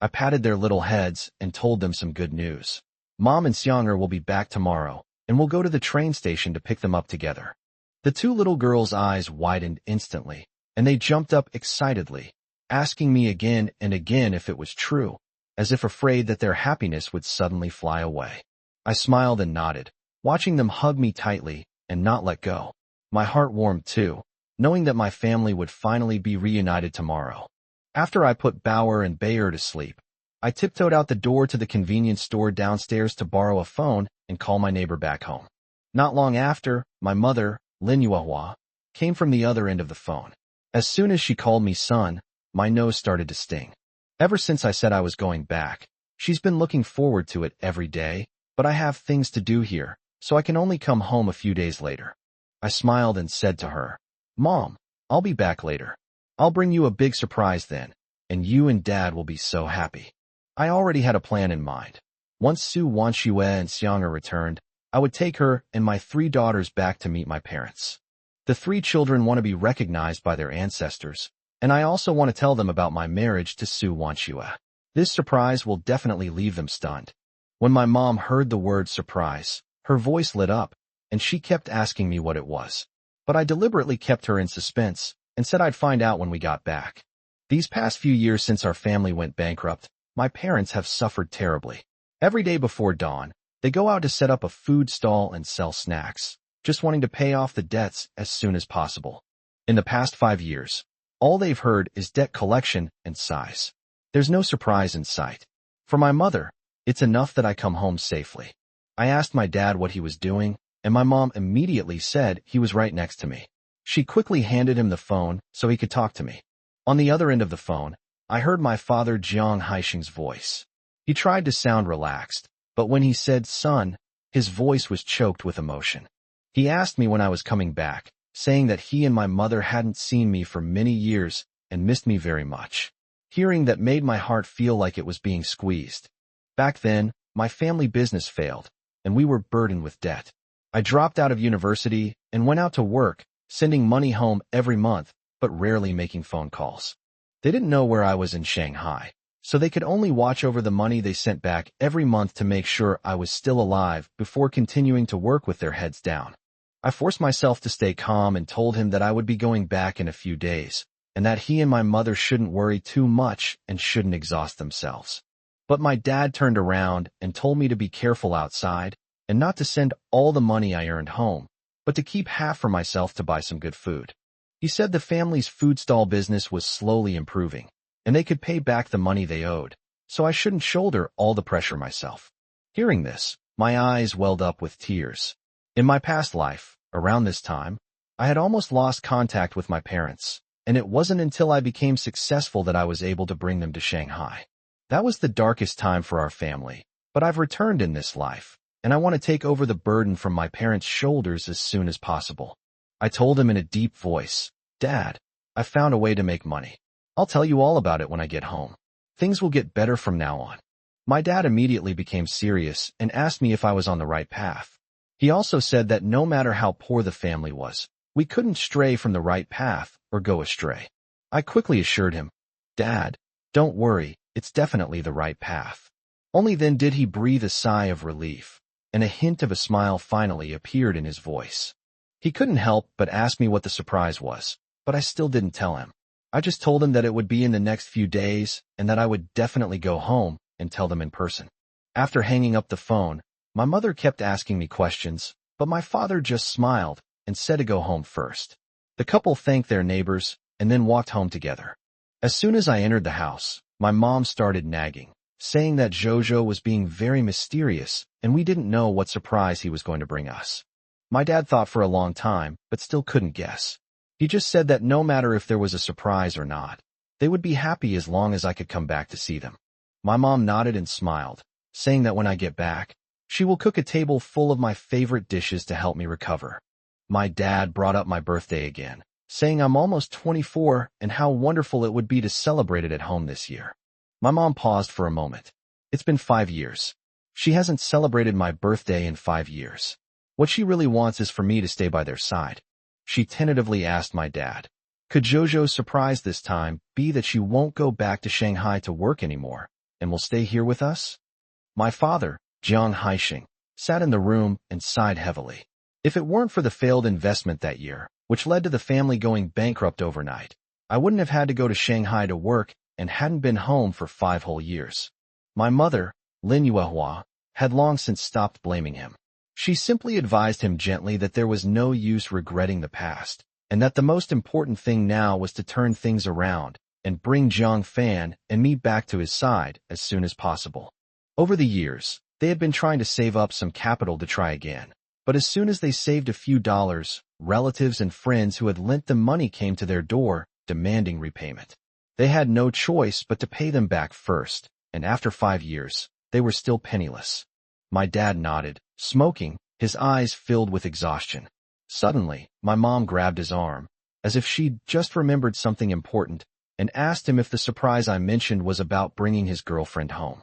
I patted their little heads and told them some good news. Mom and Xianger will be back tomorrow, and we'll go to the train station to pick them up together. The two little girls' eyes widened instantly, and they jumped up excitedly, asking me again and again if it was true, as if afraid that their happiness would suddenly fly away. I smiled and nodded, watching them hug me tightly and not let go. My heart warmed too, knowing that my family would finally be reunited tomorrow. After I put Bauer and Bayer to sleep, I tiptoed out the door to the convenience store downstairs to borrow a phone and call my neighbor back home. Not long after, my mother, Manhwa, came from the other end of the phone. As soon as she called me son, my nose started to sting. Ever since I said I was going back, she's been looking forward to it every day, but I have things to do here, so I can only come home a few days later. I smiled and said to her, Mom, I'll be back later. I'll bring you a big surprise then, and you and Dad will be so happy. I already had a plan in mind. Once Su Wanshue and Xianger returned, I would take her and my 3 daughters back to meet my parents. The 3 children want to be recognized by their ancestors, and I also want to tell them about my marriage to Su Wanshue. This surprise will definitely leave them stunned. When my mom heard the word surprise, her voice lit up, and she kept asking me what it was. But I deliberately kept her in suspense and said I'd find out when we got back. These past few years since our family went bankrupt, my parents have suffered terribly. Every day before dawn, they go out to set up a food stall and sell snacks, just wanting to pay off the debts as soon as possible. In the past 5 years, all they've heard is debt collection and sighs. There's no surprise in sight. For my mother, it's enough that I come home safely. I asked my dad what he was doing, and my mom immediately said he was right next to me. She quickly handed him the phone so he could talk to me. On the other end of the phone, I heard my father Jiang Haixing's voice. He tried to sound relaxed, but when he said son, his voice was choked with emotion. He asked me when I was coming back, saying that he and my mother hadn't seen me for many years and missed me very much. Hearing that made my heart feel like it was being squeezed. Back then, my family business failed, and we were burdened with debt. I dropped out of university and went out to work, sending money home every month, but rarely making phone calls. They didn't know where I was in Shanghai, so they could only watch over the money they sent back every month to make sure I was still alive before continuing to work with their heads down. I forced myself to stay calm and told him that I would be going back in a few days, and that he and my mother shouldn't worry too much and shouldn't exhaust themselves. But my dad turned around and told me to be careful outside and not to send all the money I earned home, but to keep half for myself to buy some good food. He said the family's food stall business was slowly improving, and they could pay back the money they owed, so I shouldn't shoulder all the pressure myself. Hearing this, my eyes welled up with tears. In my past life, around this time, I had almost lost contact with my parents, and it wasn't until I became successful that I was able to bring them to Shanghai. That was the darkest time for our family, but I've returned in this life, and I want to take over the burden from my parents' shoulders as soon as possible. I told him in a deep voice, Dad, I found a way to make money. I'll tell you all about it when I get home. Things will get better from now on. My dad immediately became serious and asked me if I was on the right path. He also said that no matter how poor the family was, we couldn't stray from the right path or go astray. I quickly assured him, Dad, don't worry, it's definitely the right path. Only then did he breathe a sigh of relief, and a hint of a smile finally appeared in his voice. He couldn't help but ask me what the surprise was, but I still didn't tell him. I just told him that it would be in the next few days and that I would definitely go home and tell them in person. After hanging up the phone, my mother kept asking me questions, but my father just smiled and said to go home first. The couple thanked their neighbors and then walked home together. As soon as I entered the house, my mom started nagging, saying that Jojo was being very mysterious and we didn't know what surprise he was going to bring us. My dad thought for a long time, but still couldn't guess. He just said that no matter if there was a surprise or not, they would be happy as long as I could come back to see them. My mom nodded and smiled, saying that when I get back, she will cook a table full of my favorite dishes to help me recover. My dad brought up my birthday again, saying I'm almost 24 and how wonderful it would be to celebrate it at home this year. My mom paused for a moment. It's been 5 years. She hasn't celebrated my birthday in 5 years. What she really wants is for me to stay by their side. She tentatively asked my dad. Could Jojo's surprise this time be that she won't go back to Shanghai to work anymore and will stay here with us? My father, Jiang Haixing, sat in the room and sighed heavily. If it weren't for the failed investment that year, which led to the family going bankrupt overnight, I wouldn't have had to go to Shanghai to work and hadn't been home for 5 whole years. My mother, Lin Yuehua, had long since stopped blaming him. She simply advised him gently that there was no use regretting the past, and that the most important thing now was to turn things around and bring Jiang Fan and me back to his side as soon as possible. Over the years, they had been trying to save up some capital to try again, but as soon as they saved a few dollars, relatives and friends who had lent them money came to their door, demanding repayment. They had no choice but to pay them back first, and after 5 years, they were still penniless. My dad nodded, smoking, his eyes filled with exhaustion. Suddenly, my mom grabbed his arm, as if she'd just remembered something important, and asked him if the surprise I mentioned was about bringing his girlfriend home.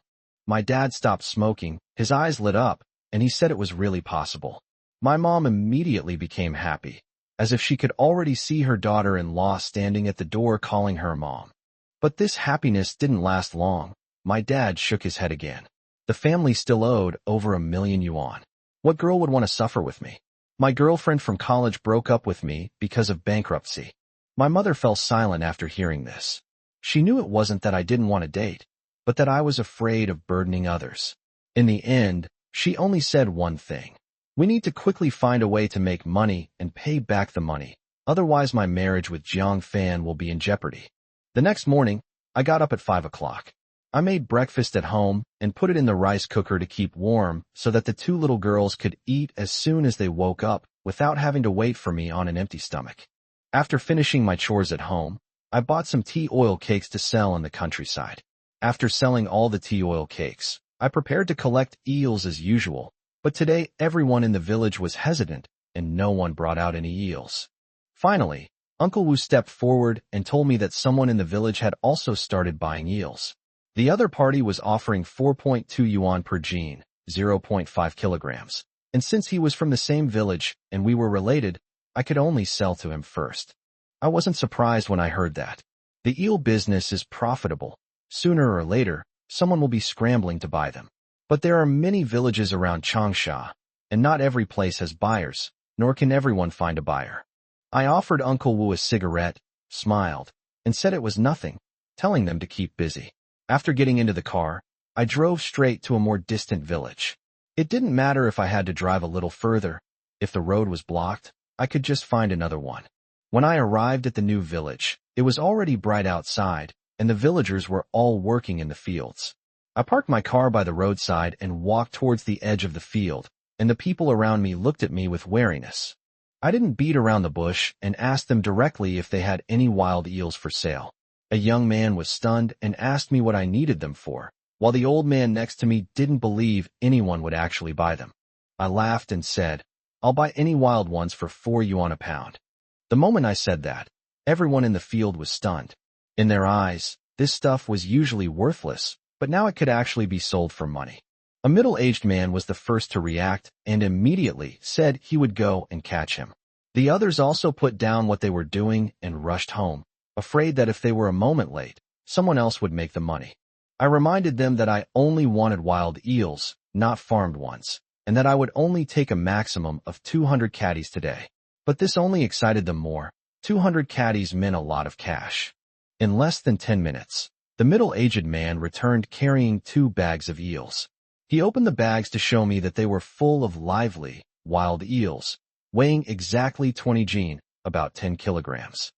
My dad stopped smoking, his eyes lit up, and he said it was really possible. My mom immediately became happy, as if she could already see her daughter-in-law standing at the door calling her mom. But this happiness didn't last long. My dad shook his head again. The family still owed over 1,000,000 yuan. What girl would want to suffer with me? My girlfriend from college broke up with me because of bankruptcy. My mother fell silent after hearing this. She knew it wasn't that I didn't want to date, but that I was afraid of burdening others. In the end, she only said one thing. We need to quickly find a way to make money and pay back the money. Otherwise my marriage with Jiang Fan will be in jeopardy. The next morning, I got up at 5 o'clock. I made breakfast at home and put it in the rice cooker to keep warm so that the 2 little girls could eat as soon as they woke up without having to wait for me on an empty stomach. After finishing my chores at home, I bought some tea oil cakes to sell in the countryside. After selling all the tea oil cakes, I prepared to collect eels as usual, but today everyone in the village was hesitant and no one brought out any eels. Finally, Uncle Wu stepped forward and told me that someone in the village had also started buying eels. The other party was offering 4.2 yuan per jean, 0.5 kilograms, and since he was from the same village and we were related, I could only sell to him first. I wasn't surprised when I heard that. The eel business is profitable. Sooner or later, someone will be scrambling to buy them. But there are many villages around Changsha, and not every place has buyers, nor can everyone find a buyer. I offered Uncle Wu a cigarette, smiled, and said it was nothing, telling them to keep busy. After getting into the car, I drove straight to a more distant village. It didn't matter if I had to drive a little further. If the road was blocked, I could just find another one. When I arrived at the new village, it was already bright outside, and the villagers were all working in the fields. I parked my car by the roadside and walked towards the edge of the field, and the people around me looked at me with wariness. I didn't beat around the bush and asked them directly if they had any wild eels for sale. A young man was stunned and asked me what I needed them for, while the old man next to me didn't believe anyone would actually buy them. I laughed and said, I'll buy any wild ones for 4 yuan a pound. The moment I said that, everyone in the field was stunned. In their eyes, this stuff was usually worthless, but now it could actually be sold for money. A middle-aged man was the first to react and immediately said he would go and catch him. The others also put down what they were doing and rushed home, afraid that if they were a moment late, someone else would make the money. I reminded them that I only wanted wild eels, not farmed ones, and that I would only take a maximum of 200 caddies today. But this only excited them more. 200 caddies meant a lot of cash. In less than 10 minutes, the middle-aged man returned carrying 2 bags of eels. He opened the bags to show me that they were full of lively, wild eels, weighing exactly 20 jin, about 10 kilograms.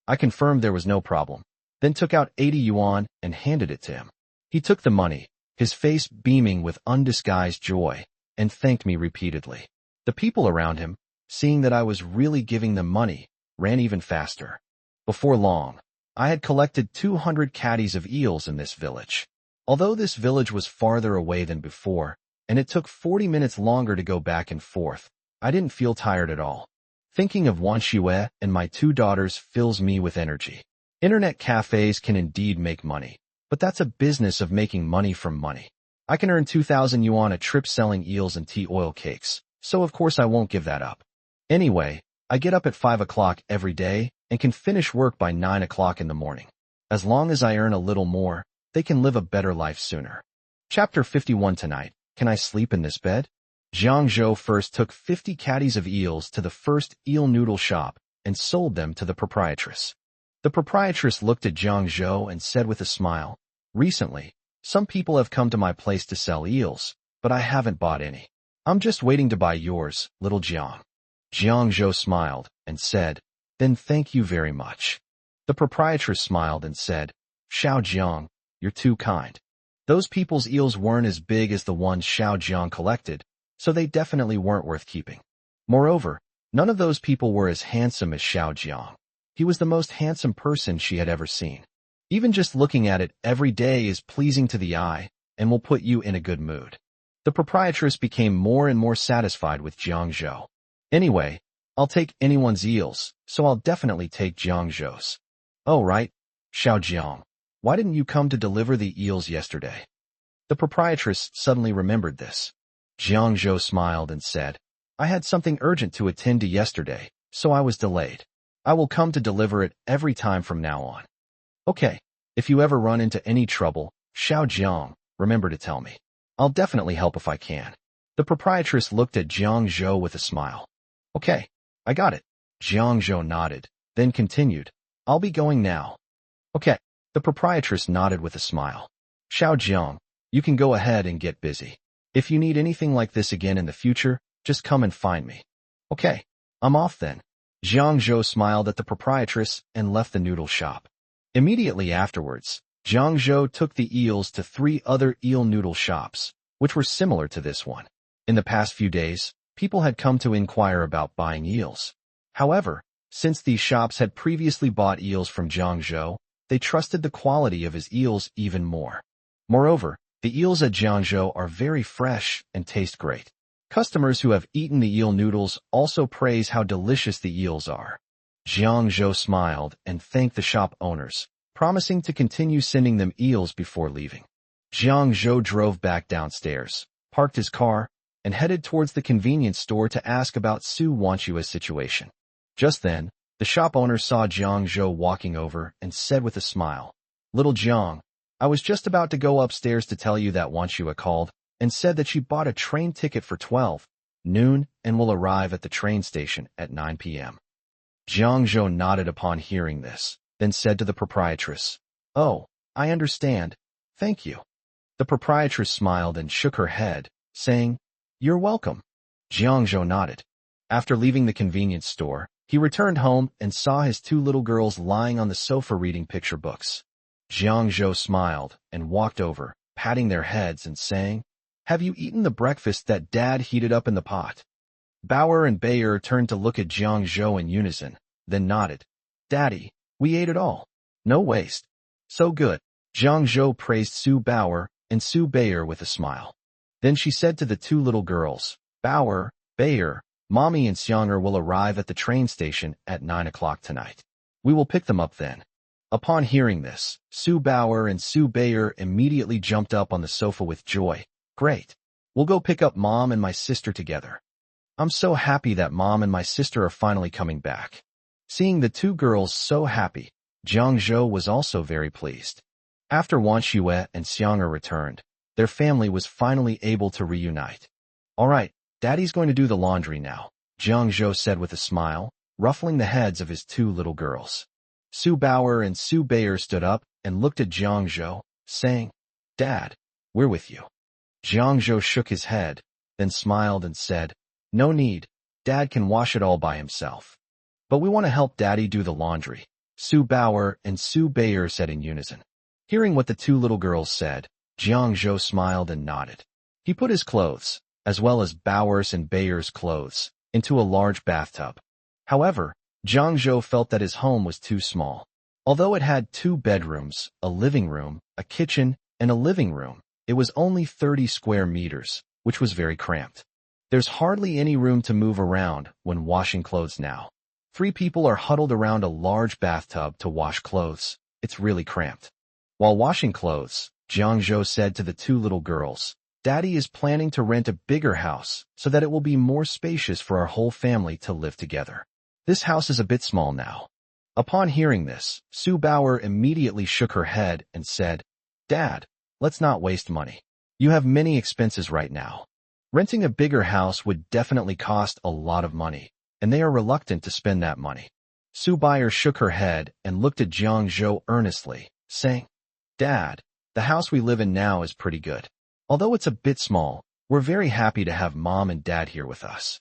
I confirmed there was no problem, then took out 80 yuan and handed it to him. He took the money, his face beaming with undisguised joy, and thanked me repeatedly. The people around him, seeing that I was really giving them money, ran even faster. Before long, I had collected 200 caddies of eels in this village. Although this village was farther away than before, and it took 40 minutes longer to go back and forth, I didn't feel tired at all. Thinking of Wan Shue and my two daughters fills me with energy. Internet cafes can indeed make money, but that's a business of making money from money. I can earn 2,000 yuan a trip selling eels and tea oil cakes, so of course I won't give that up. Anyway, I get up at 5 o'clock every day and can finish work by 9 o'clock in the morning. As long as I earn a little more, they can live a better life sooner. Chapter 51 tonight. Can I sleep in this bed? Jiang Zhou first took 50 caddies of eels to the first eel noodle shop and sold them to the proprietress. The proprietress looked at Jiang Zhou and said with a smile, "Recently, some people have come to my place to sell eels, but I haven't bought any. I'm just waiting to buy yours, little Jiang." Jiang Zhou smiled and said, "Then thank you very much." The proprietress smiled and said, "Xiao Jiang, you're too kind. Those people's eels weren't as big as the ones Xiao Jiang collected, so they definitely weren't worth keeping. Moreover, none of those people were as handsome as Xiao Jiang. He was the most handsome person she had ever seen. Even just looking at it every day is pleasing to the eye and will put you in a good mood." The proprietress became more and more satisfied with Jiang Zhou. "Anyway, I'll take anyone's eels, so I'll definitely take Jiang Zhou's." "Oh right, Xiao Jiang, why didn't you come to deliver the eels yesterday?" The proprietress suddenly remembered this. Jiang Zhou smiled and said, "I had something urgent to attend to yesterday, so I was delayed. I will come to deliver it every time from now on." "Okay, if you ever run into any trouble, Xiao Jiang, remember to tell me. I'll definitely help if I can." The proprietress looked at Jiang Zhou with a smile. "Okay, I got it." Jiang Zhou nodded, then continued, "I'll be going now." "Okay." The proprietress nodded with a smile. "Xiao Jiang, you can go ahead and get busy. If you need anything like this again in the future, just come and find me." "Okay, I'm off then." Jiang Zhou smiled at the proprietress and left the noodle shop. Immediately afterwards, Jiang Zhou took the eels to 3 other eel noodle shops, which were similar to this one. In the past few days, people had come to inquire about buying eels. However, since these shops had previously bought eels from Jiang Zhou, they trusted the quality of his eels even more. Moreover, the eels at Jiang Zhou are very fresh and taste great. Customers who have eaten the eel noodles also praise how delicious the eels are. Jiang Zhou smiled and thanked the shop owners, promising to continue sending them eels before leaving. Jiang Zhou drove back downstairs, parked his car, and headed towards the convenience store to ask about Su Wanshua's situation. Just then, the shop owner saw Jiang Zhou walking over and said with a smile, "Little Jiang, I was just about to go upstairs to tell you that Wanshua called and said that she bought a train ticket for 12 noon and will arrive at the train station at 9 p.m. Jiang Zhou nodded upon hearing this, then said to the proprietress, "Oh, I understand. Thank you." The proprietress smiled and shook her head, saying, "You're welcome." Jiang Zhou nodded. After leaving the convenience store, he returned home and saw his 2 little girls lying on the sofa reading picture books. Jiang Zhou smiled and walked over, patting their heads and saying, "Have you eaten the breakfast that Dad heated up in the pot?" Bauer and Bayer turned to look at Jiang Zhou in unison, then nodded. "Daddy, we ate it all. No waste. So good." Jiang Zhou praised Su Bauer and Su Bayer with a smile. Then she said to the 2 little girls, "Bauer, Bayer, Mommy and Xianger will arrive at the train station at 9 o'clock tonight. We will pick them up then." Upon hearing this, Su Bauer and Su Bayer immediately jumped up on the sofa with joy. "Great. We'll go pick up Mom and my sister together. I'm so happy that Mom and my sister are finally coming back." Seeing the 2 girls so happy, Jiang Zhou was also very pleased. After Wan Shue and Xianger returned, their family was finally able to reunite. "All right, Daddy's going to do the laundry now," Jiang Zhou said with a smile, ruffling the heads of his 2 little girls. Su Bauer and Su Bayer stood up and looked at Jiang Zhou, saying, "Dad, we're with you." Jiang Zhou shook his head, then smiled and said, "No need, Dad can wash it all by himself." "But we want to help Daddy do the laundry," Su Bauer and Su Bayer said in unison. Hearing what the 2 little girls said, Jiang Zhou smiled and nodded. He put his clothes, as well as Bauer's and Bayer's clothes, into a large bathtub. However, Jiang Zhou felt that his home was too small. Although it had 2 bedrooms, a living room, a kitchen, and a living room, it was only 30 square meters, which was very cramped. There's hardly any room to move around when washing clothes now. 3 people are huddled around a large bathtub to wash clothes. It's really cramped. While washing clothes, Jiangzhou said to the 2 little girls, "Daddy is planning to rent a bigger house so that it will be more spacious for our whole family to live together. This house is a bit small now." Upon hearing this, Sue Bauer immediately shook her head and said, "Dad, let's not waste money. You have many expenses right now. Renting a bigger house would definitely cost a lot of money, and they are reluctant to spend that money." Sue Bauer shook her head and looked at Jiangzhou earnestly, saying, "Dad, the house we live in now is pretty good. Although it's a bit small, we're very happy to have Mom and Dad here with us."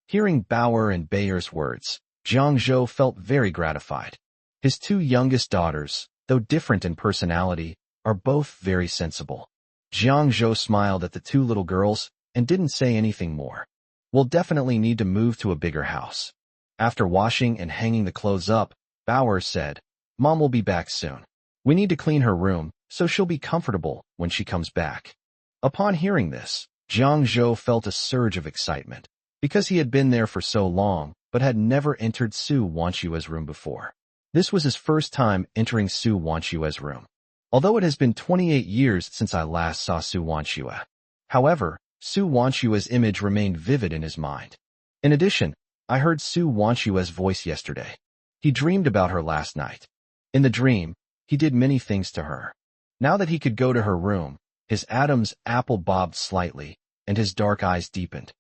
Hearing Bauer and Bayer's words, Jiangzhou felt very gratified. His 2 youngest daughters, though different in personality, are both very sensible. Jiangzhou smiled at the 2 little girls and didn't say anything more. "We'll definitely need to move to a bigger house." After washing and hanging the clothes up, Bauer said, "Mom will be back soon. We need to clean her room so she'll be comfortable when she comes back." Upon hearing this, Jiangzhou felt a surge of excitement, because he had been there for so long but had never entered Su Wanshue's room before. This was his first time entering Su Wanshue's room. Although it has been 28 years since I last saw Su Wanshue. However, Su Wanshue's image remained vivid in his mind. In addition, I heard Su Wanshue's voice yesterday. He dreamed about her last night. In the dream, he did many things to her. Now that he could go to her room, his Adam's apple bobbed slightly, and his dark eyes deepened.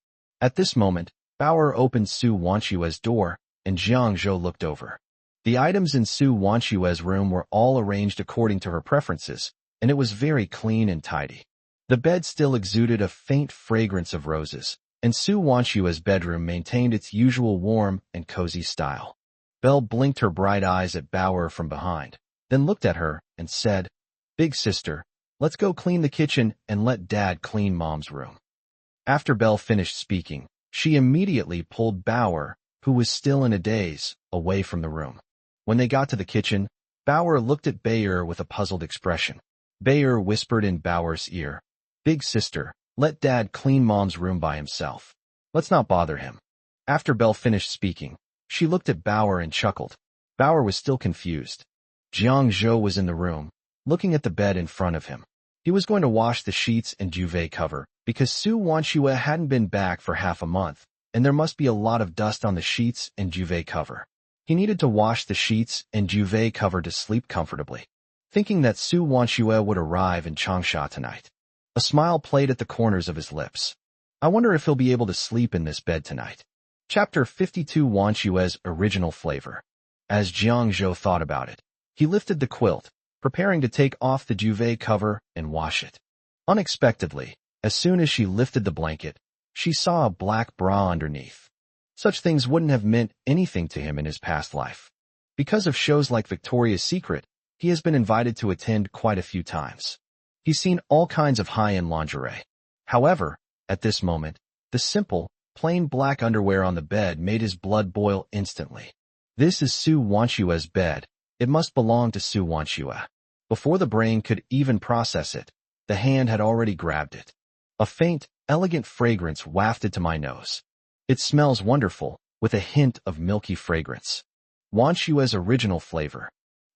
At this moment, Bauer opened Su Wanshue's door, and Jiangzhou looked over. The items in Su Wanshue's room were all arranged according to her preferences, and it was very clean and tidy. The bed still exuded a faint fragrance of roses, and Su Wanshue's bedroom maintained its usual warm and cozy style. Belle blinked her bright eyes at Bauer from behind, then looked at her and said, "Big sister, let's go clean the kitchen and let Dad clean Mom's room." After Belle finished speaking, she immediately pulled Bauer, who was still in a daze, away from the room. When they got to the kitchen, Bauer looked at Bayer with a puzzled expression. Bayer whispered in Bauer's ear, "Big sister, let Dad clean Mom's room by himself. Let's not bother him." After Belle finished speaking, she looked at Bauer and chuckled. Bauer was still confused. Jiangzhou was in the room, looking at the bed in front of him. He was going to wash the sheets and duvet cover, because Su Wanshue hadn't been back for half a month, and there must be a lot of dust on the sheets and duvet cover. He needed to wash the sheets and duvet cover to sleep comfortably. Thinking that Su Wanshue would arrive in Changsha tonight, a smile played at the corners of his lips. I wonder if he'll be able to sleep in this bed tonight. Chapter 52 Wanshue's Original Flavor. As Jiangzhou thought about it, he lifted the quilt, preparing to take off the duvet cover and wash it. Unexpectedly, as soon as she lifted the blanket, she saw a black bra underneath. Such things wouldn't have meant anything to him in his past life. Because of shows like Victoria's Secret, he has been invited to attend quite a few times. He's seen all kinds of high-end lingerie. However, at this moment, the simple, plain black underwear on the bed made his blood boil instantly. This is Su Wanshue's bed. It must belong to Su Wanshue. Before the brain could even process it, the hand had already grabbed it. A faint, elegant fragrance wafted to my nose. It smells wonderful, with a hint of milky fragrance. Wanshue's original flavor.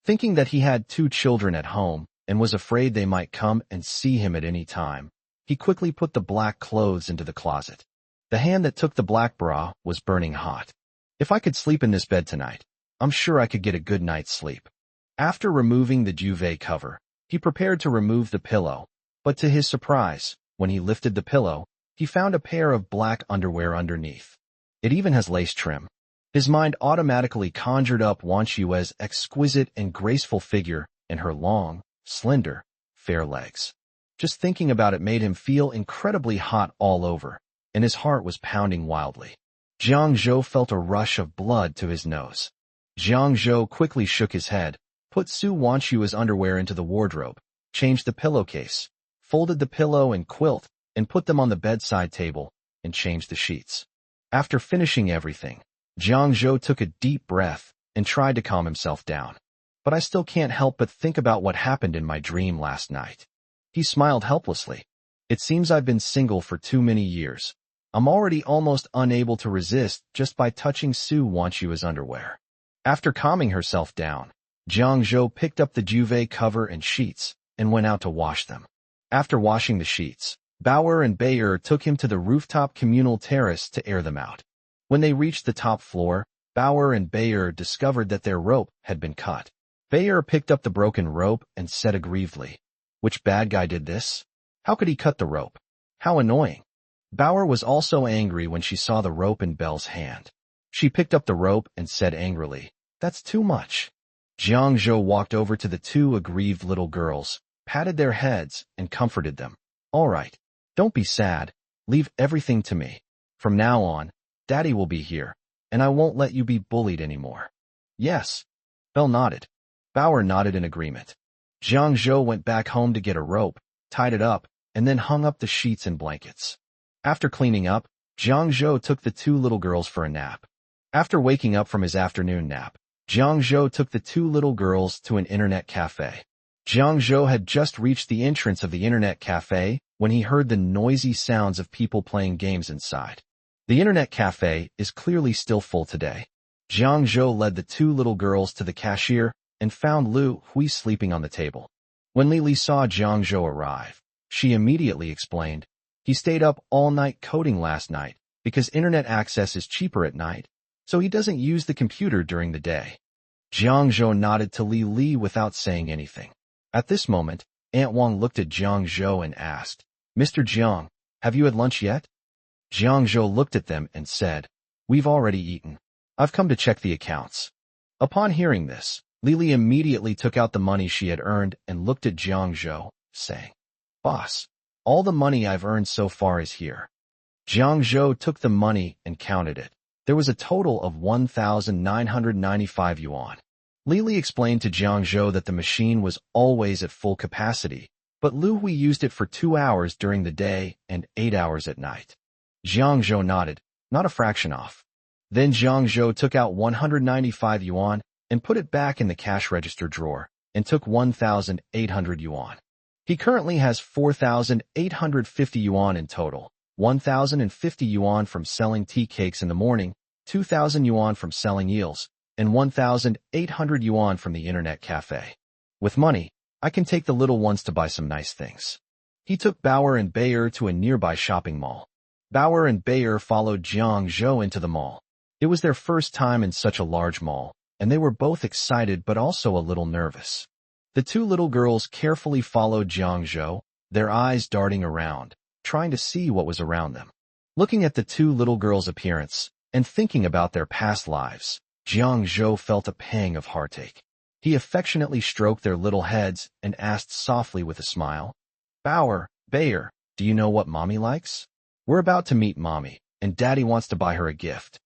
Thinking that he had 2 children at home and was afraid they might come and see him at any time, he quickly put the black clothes into the closet. The hand that took the black bra was burning hot. If I could sleep in this bed tonight, I'm sure I could get a good night's sleep. After removing the duvet cover, he prepared to remove the pillow, but to his surprise, when he lifted the pillow, he found a pair of black underwear underneath. It even has lace trim. His mind automatically conjured up Wanshue's exquisite and graceful figure and her long, slender, fair legs. Just thinking about it made him feel incredibly hot all over, and his heart was pounding wildly. Jiangzhou felt a rush of blood to his nose. Jiangzhou quickly shook his head, put Su Wanshue's underwear into the wardrobe, changed the pillowcase, folded the pillow and quilt, and put them on the bedside table, and changed the sheets. After finishing everything, Jiangzhou took a deep breath and tried to calm himself down. But I still can't help but think about what happened in my dream last night. He smiled helplessly. It seems I've been single for too many years. I'm already almost unable to resist just by touching Su Wanshua's underwear. After calming herself down, Jiang Zhou picked up the duvet cover and sheets and went out to wash them. After washing the sheets, Bauer and Bayer took him to the rooftop communal terrace to air them out. When they reached the top floor, Bauer and Bayer discovered that their rope had been cut. Bayer picked up the broken rope and said aggrievedly, "Which bad guy did this? How could he cut the rope? How annoying." Bauer was also angry when she saw the rope in Belle's hand. She picked up the rope and said angrily, "That's too much." Jiang Zhou walked over to the two aggrieved little girls, patted their heads, and comforted them. "All right. Don't be sad. Leave everything to me. From now on, Daddy will be here, and I won't let you be bullied anymore." "Yes." Belle nodded. Bauer nodded in agreement. Jiang Zhou went back home to get a rope, tied it up, and then hung up the sheets and blankets. After cleaning up, Jiang Zhou took the two little girls for a nap. After waking up from his afternoon nap, Jiang Zhou took the two little girls to an internet cafe. Jiang Zhou had just reached the entrance of the internet cafe when he heard the noisy sounds of people playing games inside. The internet cafe is clearly still full today. Jiang Zhou led the two little girls to the cashier and found Lu Hui sleeping on the table. When Lili saw Jiang Zhou arrive, she immediately explained, "He stayed up all night coding last night because internet access is cheaper at night, so he doesn't use the computer during the day." Jiang Zhou nodded to Li without saying anything. At this moment, Aunt Wang looked at Jiang Zhou and asked, "Mr. Jiang, have you had lunch yet?" Jiang Zhou looked at them and said, "We've already eaten. I've come to check the accounts." Upon hearing this, Lili immediately took out the money she had earned and looked at Jiang Zhou, saying, "Boss, all the money I've earned so far is here." Jiang Zhou took the money and counted it. There was a total of 1,995 yuan. Lili explained to Jiang Zhou that the machine was always at full capacity, but Lu Hui used it for 2 hours during the day and 8 hours at night. Jiang Zhou nodded, not a fraction off. Then Jiang Zhou took out 195 yuan and put it back in the cash register drawer and took 1,800 yuan. He currently has 4,850 yuan in total, 1,050 yuan from selling tea cakes in the morning, 2,000 yuan from selling eels, and 1,800 yuan from the internet cafe. With money, I can take the little ones to buy some nice things. He took Bauer and Bayer to a nearby shopping mall. Bauer and Bayer followed Jiang Zhou into the mall. It was their first time in such a large mall, and they were both excited but also a little nervous. The two little girls carefully followed Jiang Zhou, their eyes darting around, trying to see what was around them. Looking at the two little girls' appearance and thinking about their past lives, Jiang Zhou felt a pang of heartache. He affectionately stroked their little heads and asked softly with a smile, "Bauer, Bayer, do you know what Mommy likes? We're about to meet Mommy, and Daddy wants to buy her a gift."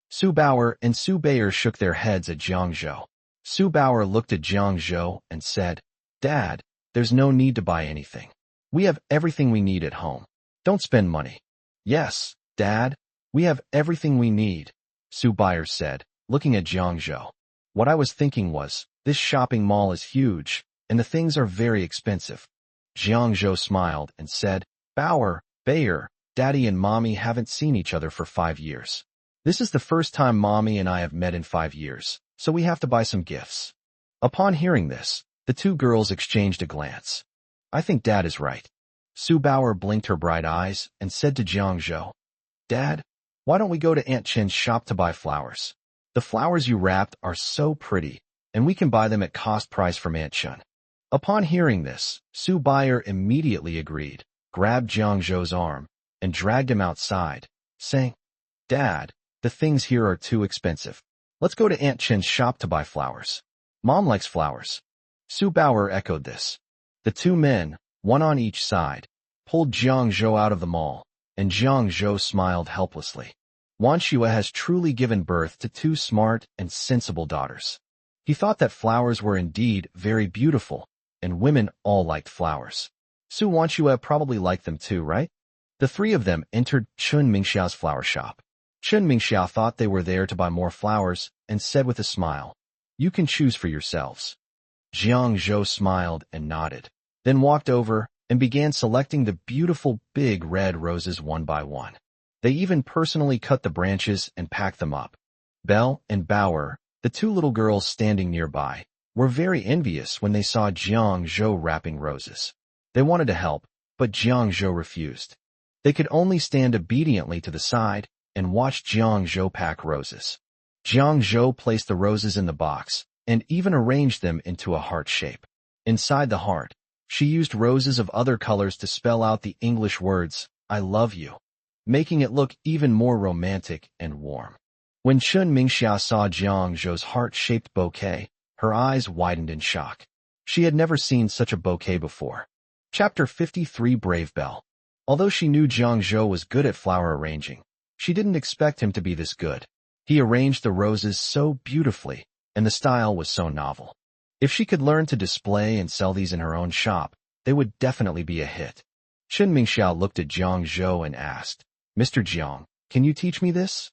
Su Bauer and Su Bayer shook their heads at Jiang Zhou. Su Bauer looked at Jiang Zhou and said, "Dad, there's no need to buy anything. We have everything we need at home. Don't spend money." "Yes, Dad, we have everything we need," Su Bayer said, looking at Jiang Zhou. "What I was thinking was, this shopping mall is huge, and the things are very expensive." Jiang Zhou smiled and said, "Bauer, Bayer, Daddy and Mommy haven't seen each other for 5 years. This is the first time Mommy and I have met in 5 years, so we have to buy some gifts." Upon hearing this, the two girls exchanged a glance. "I think Dad is right." Su Bauer blinked her bright eyes and said to Jiang Zhou, "Dad, why don't we go to Aunt Chen's shop to buy flowers? The flowers you wrapped are so pretty, and we can buy them at cost price from Aunt Chen." Upon hearing this, Su Bayer immediately agreed, grabbed Jiang Zhou's arm, and dragged him outside, saying, "Dad, the things here are too expensive. Let's go to Aunt Chen's shop to buy flowers. Mom likes flowers." Su Bauer echoed this. The two men, one on each side, pulled Jiang Zhou out of the mall, and Jiang Zhou smiled helplessly. Wanshua has truly given birth to two smart and sensible daughters. He thought that flowers were indeed very beautiful, and women all liked flowers. Su Wanshua probably liked them too, right? The three of them entered Chun Mingxiao's flower shop. Chun Mingxiao thought they were there to buy more flowers and said with a smile, "You can choose for yourselves." Jiang Zhou smiled and nodded, then walked over and began selecting the beautiful big red roses one by one. They even personally cut the branches and packed them up. Belle and Bauer, the two little girls standing nearby, were very envious when they saw Jiang Zhou wrapping roses. They wanted to help, but Jiang Zhou refused. They could only stand obediently to the side and watch Jiang Zhou pack roses. Jiang Zhou placed the roses in the box and even arranged them into a heart shape. Inside the heart, she used roses of other colors to spell out the English words, "I love you," making it look even more romantic and warm. When Chun Mingxia saw Jiang Zhou's heart-shaped bouquet, her eyes widened in shock. She had never seen such a bouquet before. Chapter 53 Brave Belle. Although she knew Jiang Zhou was good at flower arranging, she didn't expect him to be this good. He arranged the roses so beautifully, and the style was so novel. If she could learn to display and sell these in her own shop, they would definitely be a hit. Chun Mingxiao looked at Jiang Zhou and asked, "Mr. Jiang, can you teach me this?"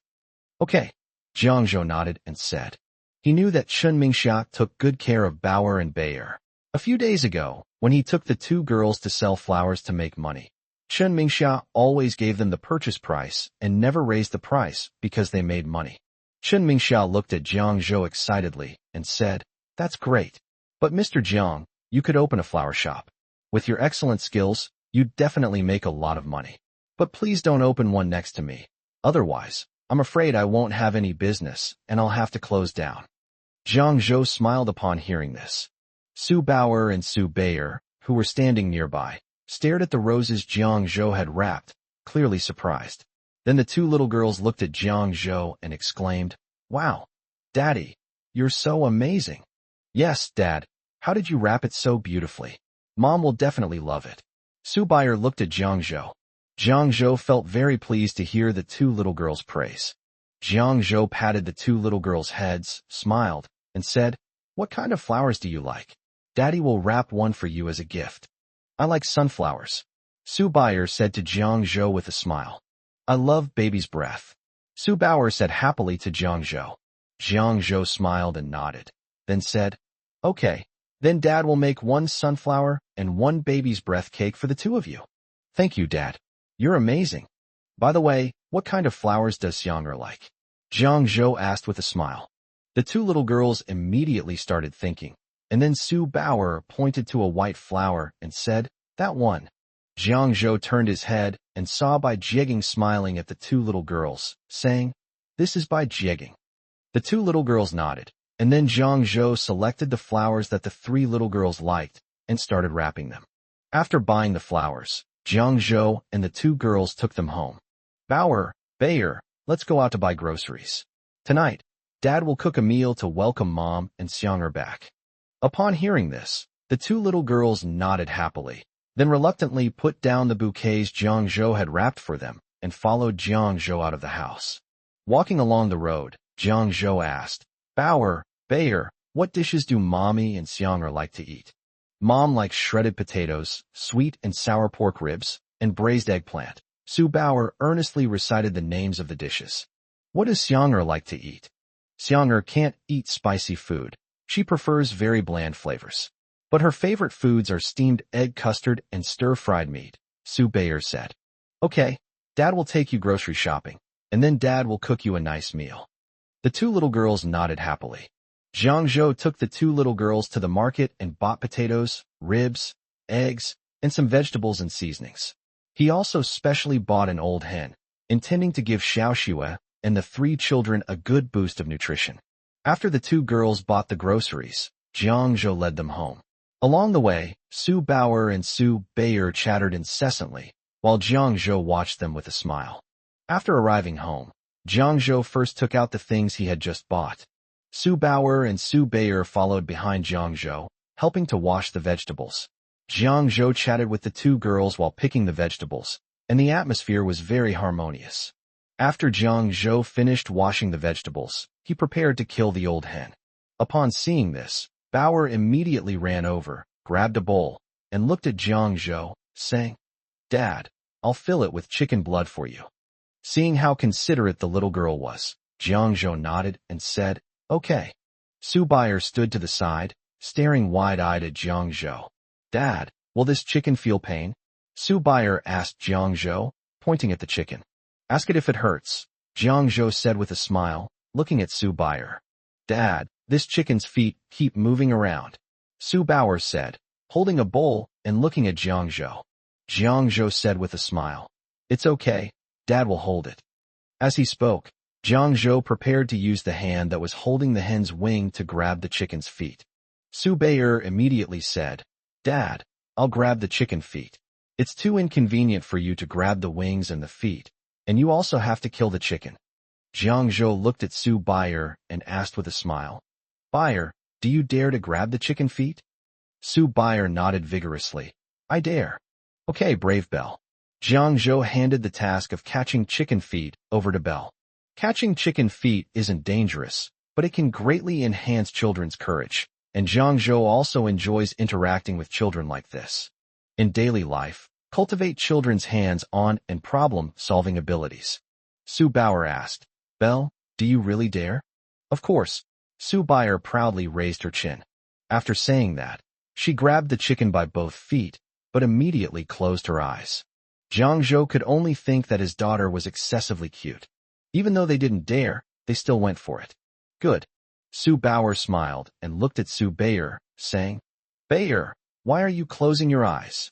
"Okay." Jiang Zhou nodded and said. He knew that Chun Mingxia took good care of Bauer and Bayer. A few days ago, when he took the two girls to sell flowers to make money, Chun Mingxia always gave them the purchase price and never raised the price because they made money. Chun Mingxia looked at Jiang Zhou excitedly and said, "That's great. But Mr. Jiang, you could open a flower shop. With your excellent skills, you'd definitely make a lot of money. But please don't open one next to me. Otherwise, I'm afraid I won't have any business and I'll have to close down." Jiang Zhou smiled upon hearing this. Su Bauer and Su Bayer, who were standing nearby, stared at the roses Jiang Zhou had wrapped, clearly surprised. Then the two little girls looked at Jiang Zhou and exclaimed, "Wow, Daddy, you're so amazing." "Yes, Dad. How did you wrap it so beautifully? Mom will definitely love it." Su Bayer looked at Jiang Zhou. Jiang Zhou felt very pleased to hear the two little girls' praise. Jiang Zhou patted the two little girls' heads, smiled, and said, "What kind of flowers do you like? Daddy will wrap one for you as a gift." "I like sunflowers," Su Bayer said to Jiang Zhou with a smile. "I love baby's breath," Su Bauer said happily to Jiang Zhou. Jiang Zhou smiled and nodded, then said, "Okay, then Dad will make one sunflower and one baby's breath cake for the two of you." "Thank you, Dad. You're amazing. By the way, what kind of flowers does Xiang'er like?" Jiang Zhou asked with a smile. The two little girls immediately started thinking, and then Su Bauer pointed to a white flower and said, "That one." Jiang Zhou turned his head and saw Bai Jieging smiling at the two little girls, saying, "This is Bai Jieging." The two little girls nodded, and then Jiang Zhou selected the flowers that the three little girls liked and started wrapping them. After buying the flowers, Jiang Zhou and the two girls took them home. "Bauer, Bayer, let's go out to buy groceries. Tonight, Dad will cook a meal to welcome Mom and Xiang'er back." Upon hearing this, the two little girls nodded happily, then reluctantly put down the bouquets Jiang Zhou had wrapped for them and followed Jiang Zhou out of the house. Walking along the road, Jiang Zhou asked, "Bauer, Bayer, what dishes do Mommy and Xiang'er like to eat?" "Mom likes shredded potatoes, sweet and sour pork ribs, and braised eggplant." Su Bauer earnestly recited the names of the dishes. "What does Xiang'er like to eat?" "Xiang'er can't eat spicy food. She prefers very bland flavors. But her favorite foods are steamed egg custard and stir-fried meat," Su Bayer said. "Okay, Dad will take you grocery shopping, and then Dad will cook you a nice meal." The two little girls nodded happily. Jiang Zhou took the two little girls to the market and bought potatoes, ribs, eggs, and some vegetables and seasonings. He also specially bought an old hen, intending to give Xiaoxue and the three children a good boost of nutrition. After the two girls bought the groceries, Jiang Zhou led them home. Along the way, Su Bauer and Su Bayer chattered incessantly, while Jiang Zhou watched them with a smile. After arriving home, Jiang Zhou first took out the things he had just bought. Su Bauer and Su Bayer followed behind Jiang Zhou, helping to wash the vegetables. Jiang Zhou chatted with the two girls while picking the vegetables, and the atmosphere was very harmonious. After Jiang Zhou finished washing the vegetables, he prepared to kill the old hen. Upon seeing this, Bauer immediately ran over, grabbed a bowl, and looked at Jiang Zhou, saying, "Dad, I'll fill it with chicken blood for you." Seeing how considerate the little girl was, Jiang Zhou nodded and said, "Okay." Su Bayer stood to the side, staring wide-eyed at Jiang Zhou. "Dad, will this chicken feel pain?" Su Bayer asked Jiang Zhou, pointing at the chicken. Ask it if it hurts, Jiang Zhou said with a smile, looking at Su Baier. Dad, this chicken's feet keep moving around, Su Bauer said, holding a bowl and looking at Jiang Zhou. Jiang Zhou said with a smile. It's okay, Dad will hold it. As he spoke, Jiang Zhou prepared to use the hand that was holding the hen's wing to grab the chicken's feet. Su Baier immediately said, Dad, I'll grab the chicken feet. It's too inconvenient for you to grab the wings and the feet, and you also have to kill the chicken. Jiang Zhou looked at Su Baier and asked with a smile, Baier, do you dare to grab the chicken feet? Su Baier nodded vigorously. I dare. Okay, brave Belle. Jiang Zhou handed the task of catching chicken feet over to Belle. Catching chicken feet isn't dangerous, but it can greatly enhance children's courage, and Jiang Zhou also enjoys interacting with children like this. In daily life, cultivate children's hands-on and problem-solving abilities. Su Bauer asked, Belle, do you really dare? Of course. Su Baier proudly raised her chin. After saying that, she grabbed the chicken by both feet, but immediately closed her eyes. Jiang Zhou could only think that his daughter was excessively cute. Even though they didn't dare, they still went for it. Good. Su Bauer smiled and looked at Su Baier, saying, Baier, why are you closing your eyes?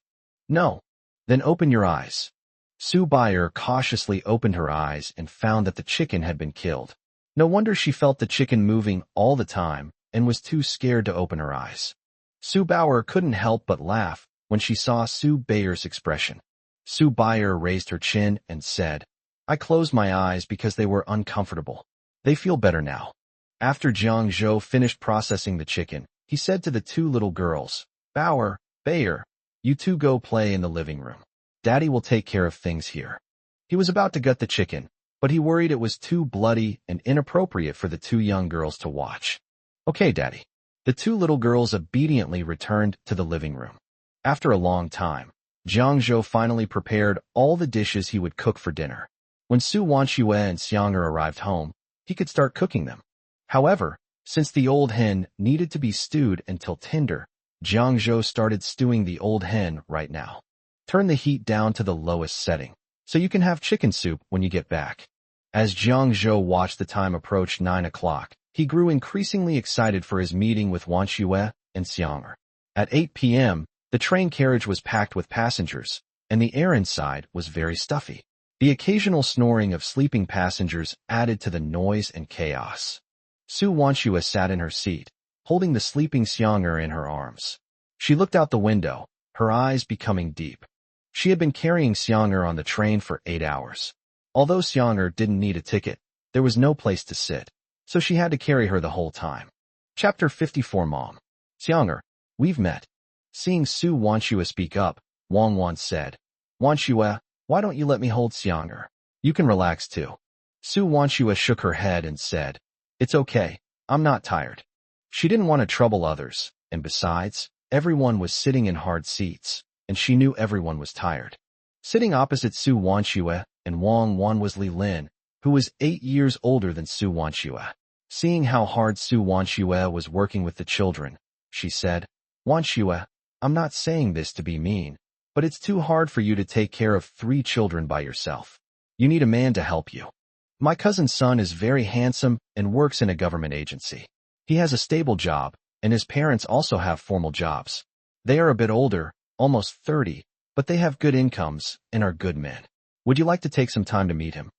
No. Then open your eyes. Su Baier cautiously opened her eyes and found that the chicken had been killed. No wonder she felt the chicken moving all the time and was too scared to open her eyes. Su Bauer couldn't help but laugh when she saw Su Baier's expression. Su Baier raised her chin and said, I closed my eyes because they were uncomfortable. They feel better now. After Jiang Zhou finished processing the chicken, he said to the two little girls, Bauer, Baier, you two go play in the living room. Daddy will take care of things here. He was about to gut the chicken, but he worried it was too bloody and inappropriate for the two young girls to watch. Okay, Daddy. The two little girls obediently returned to the living room. After a long time, Jiang Zhou finally prepared all the dishes he would cook for dinner. When Su Wanxue and Xianger arrived home, he could start cooking them. However, since the old hen needed to be stewed until tender, Jiang Zhou started stewing the old hen right now. Turn the heat down to the lowest setting, so you can have chicken soup when you get back. As Jiang Zhou watched the time approach 9 o'clock, he grew increasingly excited for his meeting with Wanxue and Xianger. At 8 p.m., the train carriage was packed with passengers, and the air inside was very stuffy. The occasional snoring of sleeping passengers added to the noise and chaos. Su Wanxue sat in her seat, holding the sleeping Xianger in her arms. She looked out the window, her eyes becoming deep. She had been carrying Xianger on the train for 8 hours. Although Xianger didn't need a ticket, there was no place to sit, so she had to carry her the whole time. Chapter 54 Mom. Xianger, we've met. Seeing Su Wanxue speak up, Wang Wan said, Wanxue, why don't you let me hold Xianger? You can relax too. Su Wanxue shook her head and said, It's okay, I'm not tired. She didn't want to trouble others, and besides, everyone was sitting in hard seats, and she knew everyone was tired. Sitting opposite Su Wanxue and Wang Wan was Li Lin, who was 8 years older than Su Wanxue. Seeing how hard Su Wanxue was working with the children, she said, Wanxue, I'm not saying this to be mean, but it's too hard for you to take care of 3 children by yourself. You need a man to help you. My cousin's son is very handsome and works in a government agency. He has a stable job, and his parents also have formal jobs. They are a bit older, almost 30, but they have good incomes and are good men. Would you like to take some time to meet him?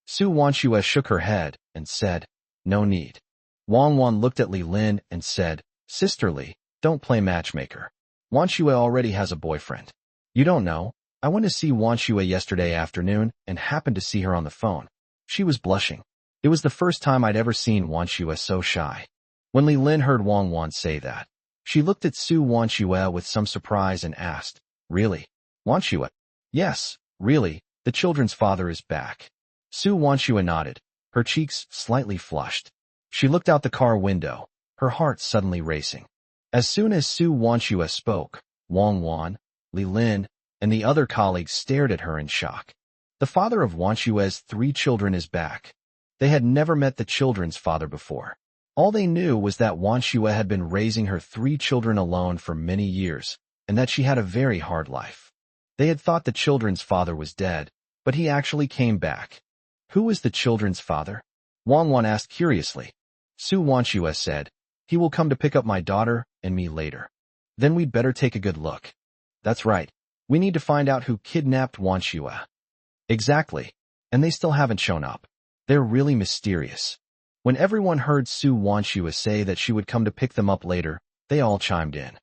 Su Wanxue shook her head and said, No need. Wang Wan looked at Li Lin and said, Sister Li, don't play matchmaker. Wanxue already has a boyfriend. You don't know. I went to see Wanxue yesterday afternoon and happened to see her on the phone. She was blushing. It was the first time I'd ever seen Wanxue so shy. When Li Lin heard Wang Wan say that, she looked at Su Wanxue with some surprise and asked, Really? Wanxue? Yes, really, the children's father is back. Su Wanxue nodded, her cheeks slightly flushed. She looked out the car window, her heart suddenly racing. As soon as Su Wanxue spoke, Wang Wan, Li Lin, and the other colleagues stared at her in shock. The father of Wanxue's 3 children is back. They had never met the children's father before. All they knew was that Wanxue had been raising her 3 children alone for many years, and that she had a very hard life. They had thought the children's father was dead, but he actually came back. Who is the children's father? Wang Wan asked curiously. Su Wanshue said, he will come to pick up my daughter and me later. Then we'd better take a good look. That's right. We need to find out who kidnapped Wanshue. Exactly. And they still haven't shown up. They're really mysterious. When everyone heard Su Wanshue say that she would come to pick them up later, they all chimed in.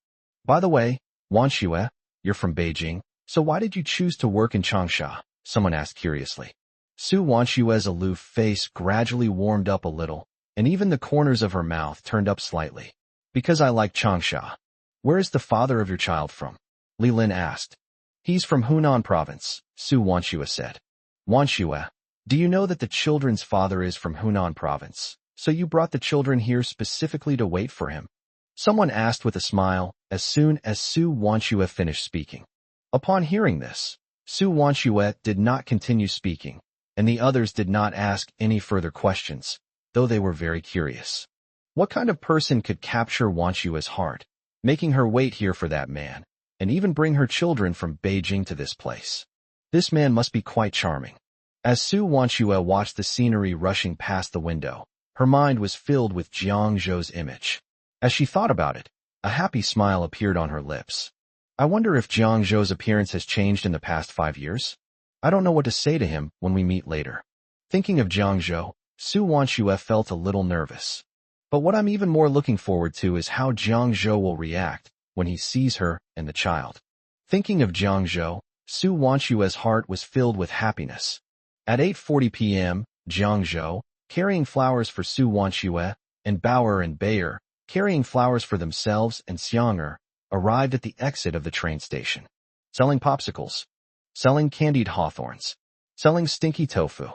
By the way, Wanshue, you're from Beijing, so why did you choose to work in Changsha? Someone asked curiously. Su Wanshue's aloof face gradually warmed up a little, and even the corners of her mouth turned up slightly. Because I like Changsha. Where is the father of your child from? Li Lin asked. He's from Hunan province, Su Wanshue said. Wanshue, do you know that the children's father is from Hunan province, so you brought the children here specifically to wait for him? Someone asked with a smile, as soon as Su Wanshue finished speaking. Upon hearing this, Su Wanshue did not continue speaking, and the others did not ask any further questions, though they were very curious. What kind of person could capture Wanshue's heart, making her wait here for that man, and even bring her children from Beijing to this place? This man must be quite charming. As Su Wanshue watched the scenery rushing past the window, her mind was filled with Jiang Zhou's image. As she thought about it, a happy smile appeared on her lips. I wonder if Jiang Zhou's appearance has changed in the past 5 years? I don't know what to say to him when we meet later. Thinking of Jiang Zhou, Su Wanshue felt a little nervous. But what I'm even more looking forward to is how Jiang Zhou will react when he sees her and the child. Thinking of Jiang Zhou, Su Wanshue's heart was filled with happiness. At 8:40 p.m., Jiang Zhou, carrying flowers for Su Wanshue, and Bauer and Bayer, carrying flowers for themselves and Xiang'er, arrived at the exit of the train station. Selling popsicles. Selling candied hawthorns. Selling stinky tofu.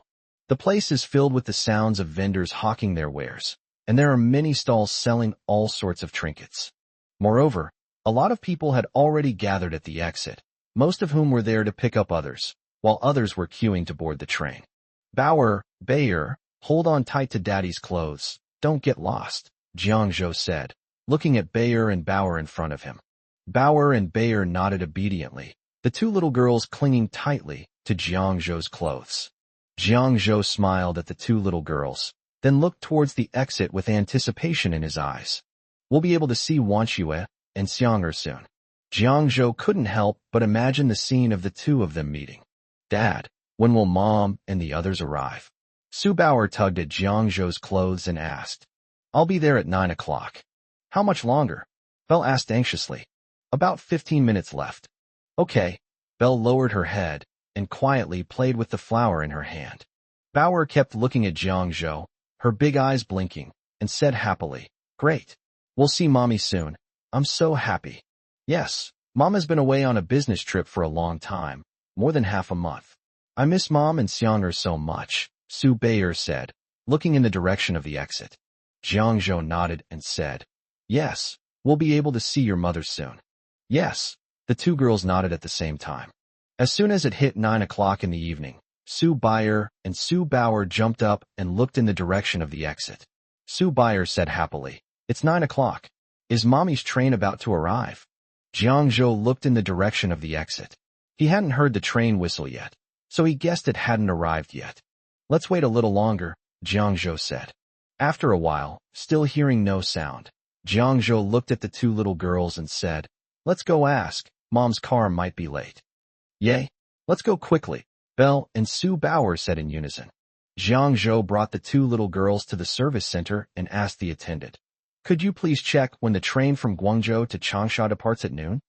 The place is filled with the sounds of vendors hawking their wares, and there are many stalls selling all sorts of trinkets. Moreover, a lot of people had already gathered at the exit, most of whom were there to pick up others, while others were queuing to board the train. Bauer, Bayer, hold on tight to Daddy's clothes, don't get lost, Jiang Zhou said, looking at Bayer and Bauer in front of him. Bauer and Bayer nodded obediently, the two little girls clinging tightly to Jiang Zhou's clothes. Jiang Zhou smiled at the two little girls, then looked towards the exit with anticipation in his eyes. We'll be able to see Wanshue and Xiang'er soon. Jiang Zhou couldn't help but imagine the scene of the two of them meeting. Dad, when will Mom and the others arrive? Su Bauer tugged at Jiang Zhou's clothes and asked. I'll be there at 9 o'clock. How much longer? Belle asked anxiously. About 15 minutes left. Okay. Belle lowered her head and quietly played with the flower in her hand. Bauer kept looking at Jiang Zhou, her big eyes blinking, and said happily, Great. We'll see Mommy soon. I'm so happy. Yes, Mom has been away on a business trip for a long time, more than half a month. I miss Mom and Xiang'er so much, Su Bayer said, looking in the direction of the exit. Jiang Zhou nodded and said, Yes, we'll be able to see your mother soon. Yes, the two girls nodded at the same time. As soon as it hit 9 o'clock in the evening, Su Bayer and Su Bauer jumped up and looked in the direction of the exit. Su Bayer said happily, It's 9 o'clock. Is Mommy's train about to arrive? Jiang Zhou looked in the direction of the exit. He hadn't heard the train whistle yet, so he guessed it hadn't arrived yet. Let's wait a little longer, Jiang Zhou said. After a while, still hearing no sound, Jiang Zhou looked at the two little girls and said, Let's go ask, Mom's car might be late. Yay, let's go quickly, Belle and Su Bauer said in unison. Jiang Zhou brought the two little girls to the service center and asked the attendant, Could you please check when the train from Guangzhou to Changsha departs at noon?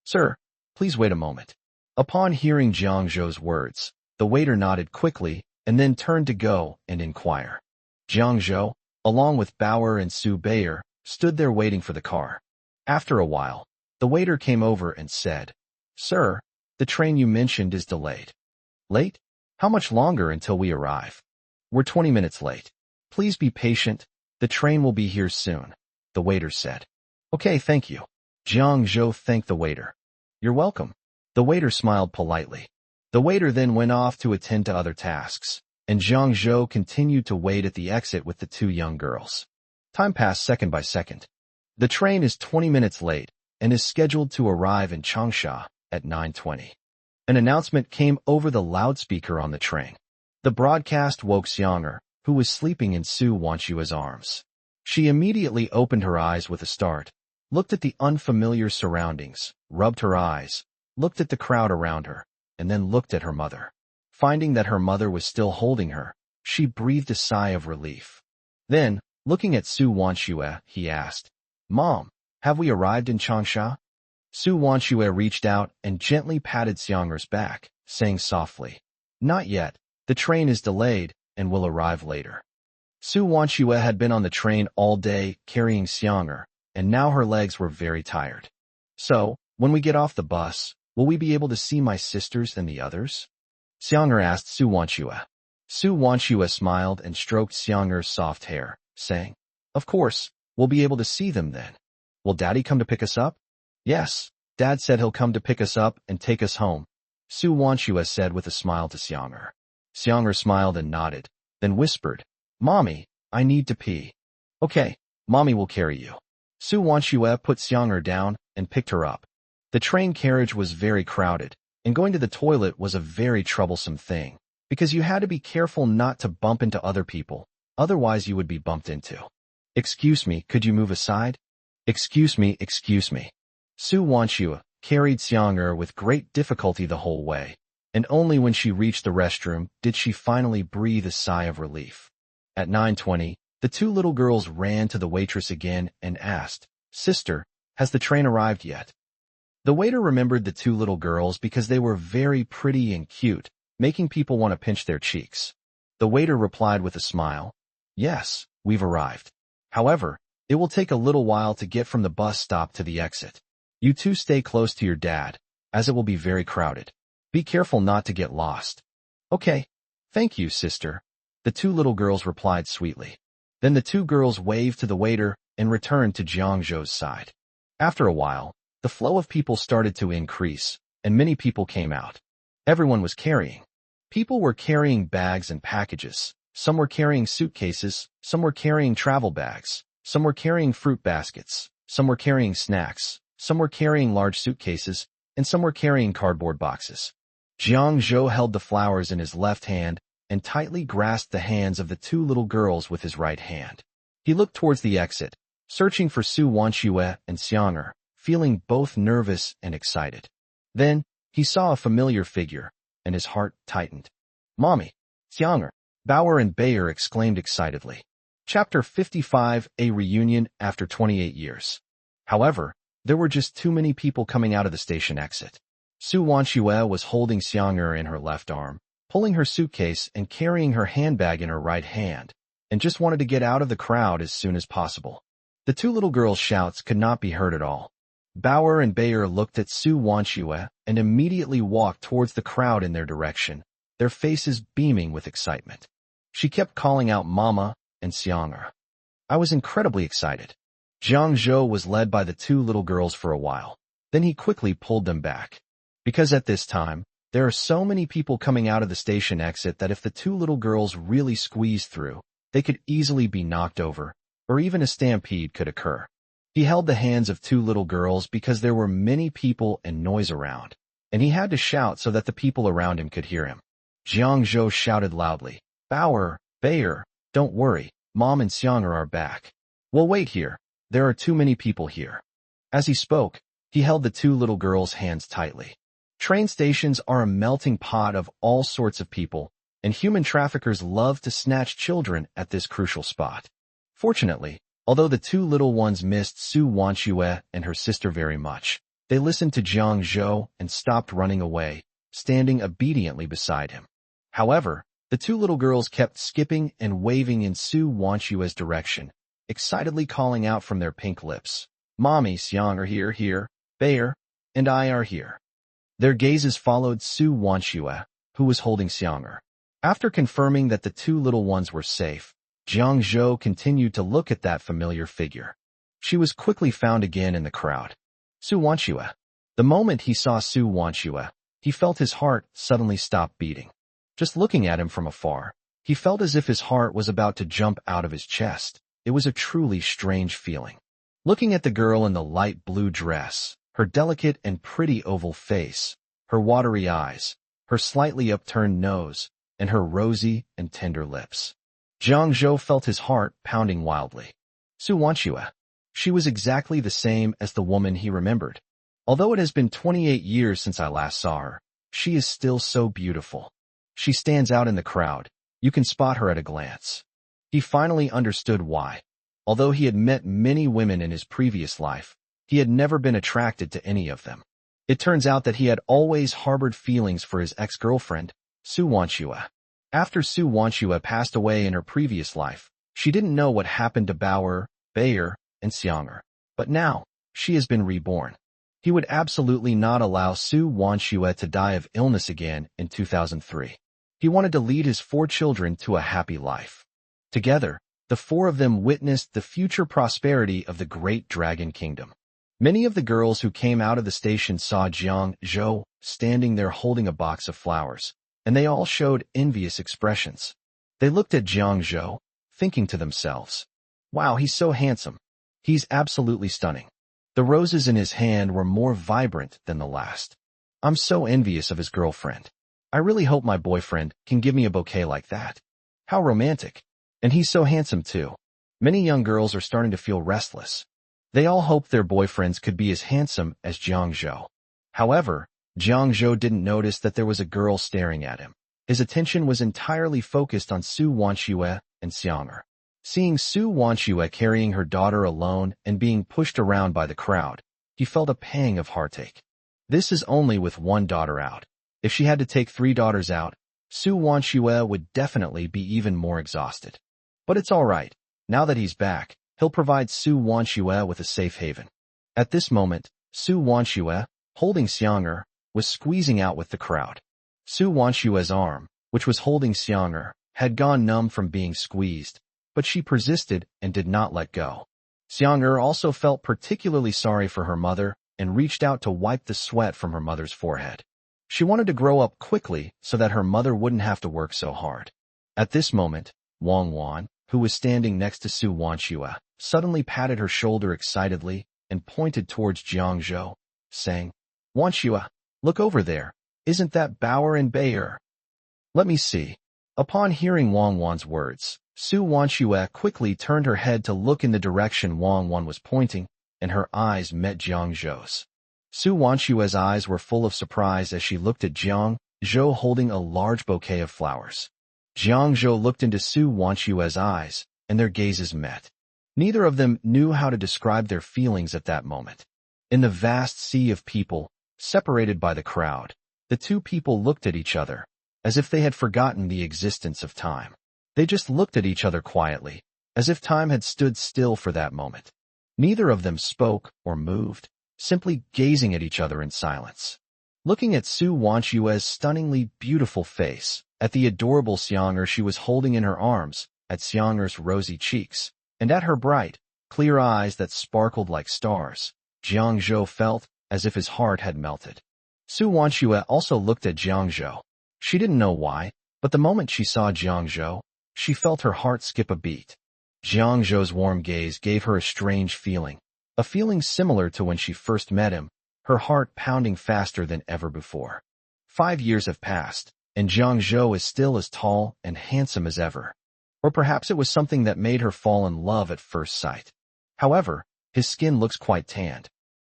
Sir, please wait a moment. Upon hearing Jiang Zhou's words, the waiter nodded quickly and then turned to go and inquire. Jiang Zhou, along with Bauer and Su Bayer, stood there waiting for the car. After a while, the waiter came over and said, Sir, the train you mentioned is delayed. Late? How much longer until we arrive? We're 20 minutes late. Please be patient. The train will be here soon, the waiter said. Okay, thank you. Jiang Zhou thanked the waiter. You're welcome. The waiter smiled politely. The waiter then went off to attend to other tasks, and Jiang Zhou continued to wait at the exit with the two young girls. Time passed second by second. The train is 20 minutes late and is scheduled to arrive in Changsha at 9:20. An announcement came over the loudspeaker on the train. The broadcast woke Xiang'er, who was sleeping in Su Wanshua's arms. She immediately opened her eyes with a start, looked at the unfamiliar surroundings, rubbed her eyes, looked at the crowd around her, and then looked at her mother. Finding that her mother was still holding her, she breathed a sigh of relief. Then, looking at Su Wanshue, he asked, "Mom, have we arrived in Changsha?" Su Wanshue reached out and gently patted Xiang'er's back, saying softly, "Not yet. The train is delayed and will arrive later." Su Wanshue had been on the train all day carrying Xiang'er, and now her legs were very tired. "So, when we get off the bus, will we be able to see my sisters and the others?" Xiang'er asked Su Wanshue. Su Wanshue smiled and stroked Xiang'er's soft hair, saying, "Of course, we'll be able to see them then. Will Daddy come to pick us up?" "Yes, Dad said he'll come to pick us up and take us home," Su Wanshue said with a smile to Xiang'er. Xiang'er smiled and nodded, then whispered, "Mommy, I need to pee." "Okay, Mommy will carry you." Su Wanshue put Xiang'er down and picked her up. The train carriage was very crowded, and going to the toilet was a very troublesome thing, because you had to be careful not to bump into other people, otherwise you would be bumped into. "Excuse me, could you move aside?" Excuse me. Su Wanshue carried Xiang'er with great difficulty the whole way, and only when she reached the restroom did she finally breathe a sigh of relief. At 9:20, the two little girls ran to the waitress again and asked, "Sister, has the train arrived yet?" The waiter remembered the two little girls because they were very pretty and cute, making people want to pinch their cheeks. The waiter replied with a smile, "Yes, we've arrived. However, it will take a little while to get from the bus stop to the exit. You two stay close to your dad, as it will be very crowded. Be careful not to get lost." "Okay. Thank you, sister," the two little girls replied sweetly. Then the two girls waved to the waiter and returned to Jiangzhou's side. After a while, the flow of people started to increase, and many people came out. Everyone was carrying. People were carrying bags and packages. Some were carrying suitcases, some were carrying travel bags, some were carrying fruit baskets, some were carrying snacks, some were carrying large suitcases, and some were carrying cardboard boxes. Jiangzhou held the flowers in his left hand and tightly grasped the hands of the two little girls with his right hand. He looked towards the exit, searching for Su Wanshue and Xiang'er, feeling both nervous and excited. Then, he saw a familiar figure, and his heart tightened. "Mommy, Xiang'er!" Bauer and Bayer exclaimed excitedly. Chapter 55, A Reunion After 28 Years. However, there were just too many people coming out of the station exit. Su Wanshue was holding Xiang'er in her left arm, pulling her suitcase and carrying her handbag in her right hand, and just wanted to get out of the crowd as soon as possible. The two little girls' shouts could not be heard at all. Bauer and Bayer looked at Su Wanshue and immediately walked towards the crowd in their direction, their faces beaming with excitement. She kept calling out Mama and Xiang'er. I was incredibly excited. Jiangzhou was led by the two little girls for a while. Then he quickly pulled them back. Because at this time, there are so many people coming out of the station exit that if the two little girls really squeezed through, they could easily be knocked over, or even a stampede could occur. He held the hands of two little girls because there were many people and noise around, and he had to shout so that the people around him could hear him. Jiangzhou shouted loudly, "Bauer, Bayer, don't worry, Mom and Xiang'er are back. We'll wait here. There are too many people here." As he spoke, he held the two little girls' hands tightly. Train stations are a melting pot of all sorts of people, and human traffickers love to snatch children at this crucial spot. Fortunately, although the two little ones missed Su Wanshue and her sister very much, they listened to Jiangzhou and stopped running away, standing obediently beside him. However, the two little girls kept skipping and waving in Su Wanshue's direction, excitedly calling out from their pink lips, "Mommy, Xiang'er here, Bayer, and I are here." Their gazes followed Su Wanshue, who was holding Xiang'er. After confirming that the two little ones were safe, Jiangzhou continued to look at that familiar figure. She was quickly found again in the crowd. Su Wanshue. The moment he saw Su Wanshue, he felt his heart suddenly stop beating. Just looking at him from afar, he felt as if his heart was about to jump out of his chest. It was a truly strange feeling. Looking at the girl in the light blue dress, her delicate and pretty oval face, her watery eyes, her slightly upturned nose, and her rosy and tender lips. Jiang Zhou felt his heart pounding wildly. Su Wanxue. She was exactly the same as the woman he remembered. Although it has been 28 years since I last saw her, she is still so beautiful. She stands out in the crowd. You can spot her at a glance. He finally understood why. Although he had met many women in his previous life, he had never been attracted to any of them. It turns out that he had always harbored feelings for his ex-girlfriend, Su Wanxue. After Su Wanxue passed away in her previous life, she didn't know what happened to Bauer, Bayer, and Xianger. But now, she has been reborn. He would absolutely not allow Su Wanxue to die of illness again in 2003. He wanted to lead his 4 children to a happy life. Together, the 4 of them witnessed the future prosperity of the great Dragon Kingdom. Many of the girls who came out of the station saw Jiang Zhou standing there holding a box of flowers, and they all showed envious expressions. They looked at Jiang Zhou, thinking to themselves, "Wow, he's so handsome. He's absolutely stunning." The roses in his hand were more vibrant than the last. "I'm so envious of his girlfriend. I really hope my boyfriend can give me a bouquet like that. How romantic. And he's so handsome too." Many young girls are starting to feel restless. They all hoped their boyfriends could be as handsome as Jiang Zhou. However, Jiang Zhou didn't notice that there was a girl staring at him. His attention was entirely focused on Su Wanxue and Xianger. Seeing Su Wanxue carrying her daughter alone and being pushed around by the crowd, he felt a pang of heartache. This is only with 1 daughter out. If she had to take 3 daughters out, Su Wanxue would definitely be even more exhausted. But it's all right. Now that he's back, he'll provide Su Wanxue with a safe haven. At this moment, Su Wanxue, holding Xianger, was squeezing out with the crowd. Su Wanxue's arm, which was holding Xianger, had gone numb from being squeezed, but she persisted and did not let go. Xianger also felt particularly sorry for her mother and reached out to wipe the sweat from her mother's forehead. She wanted to grow up quickly so that her mother wouldn't have to work so hard. At this moment, Wang Wan, who was standing next to Su Wanxue, suddenly patted her shoulder excitedly and pointed towards Jiang Zhou, saying, "Wanxue, look over there. Isn't that Bauer and Bayer?" "Let me see." Upon hearing Wang Wan's words, Su Wanxue quickly turned her head to look in the direction Wang Wan was pointing, and her eyes met Jiang Zhou's. Su Wanxue's eyes were full of surprise as she looked at Jiang Zhou holding a large bouquet of flowers. Jiang Zhou looked into Su Wanxue's eyes, and their gazes met. Neither of them knew how to describe their feelings at that moment. In the vast sea of people, separated by the crowd, the 2 people looked at each other, as if they had forgotten the existence of time. They just looked at each other quietly, as if time had stood still for that moment. Neither of them spoke or moved, simply gazing at each other in silence. Looking at Su Wanxue's stunningly beautiful face, at the adorable Xianger she was holding in her arms, at Xianger's rosy cheeks, and at her bright, clear eyes that sparkled like stars, Jiang Zhou felt as if his heart had melted. Su Wanxue also looked at Jiang Zhou. She didn't know why, but the moment she saw Jiang Zhou, she felt her heart skip a beat. Jiang Zhou's warm gaze gave her a strange feeling, a feeling similar to when she first met him, her heart pounding faster than ever before. 5 years have passed, and Jiang Zhou is still as tall and handsome as ever. Or perhaps it was something that made her fall in love at first sight. However, his skin looks quite tanned.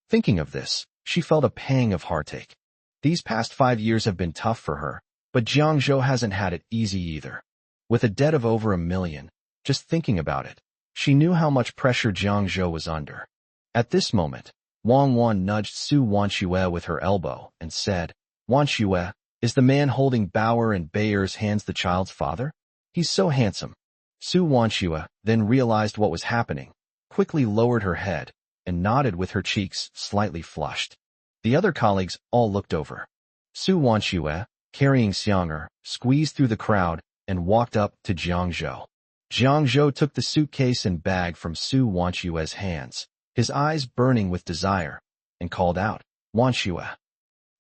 Thinking of this, she felt a pang of heartache. These past 5 years have been tough for her, but Jiang Zhou hasn't had it easy either. With a debt of over 1 million, just thinking about it, she knew how much pressure Jiang Zhou was under. At this moment, Wang Wan nudged Su Wanxue with her elbow and said, "Wanxue, is the man holding Bauer and Bayer's hands the child's father? He's so handsome." Su Wanxue then realized what was happening, quickly lowered her head, and nodded with her cheeks slightly flushed. The other colleagues all looked over. Su Wanxue, carrying Xianger, squeezed through the crowd and walked up to Jiang Zhou. Jiang Zhou took the suitcase and bag from Su Wanxue's hands, his eyes burning with desire, and called out, "Wanxue."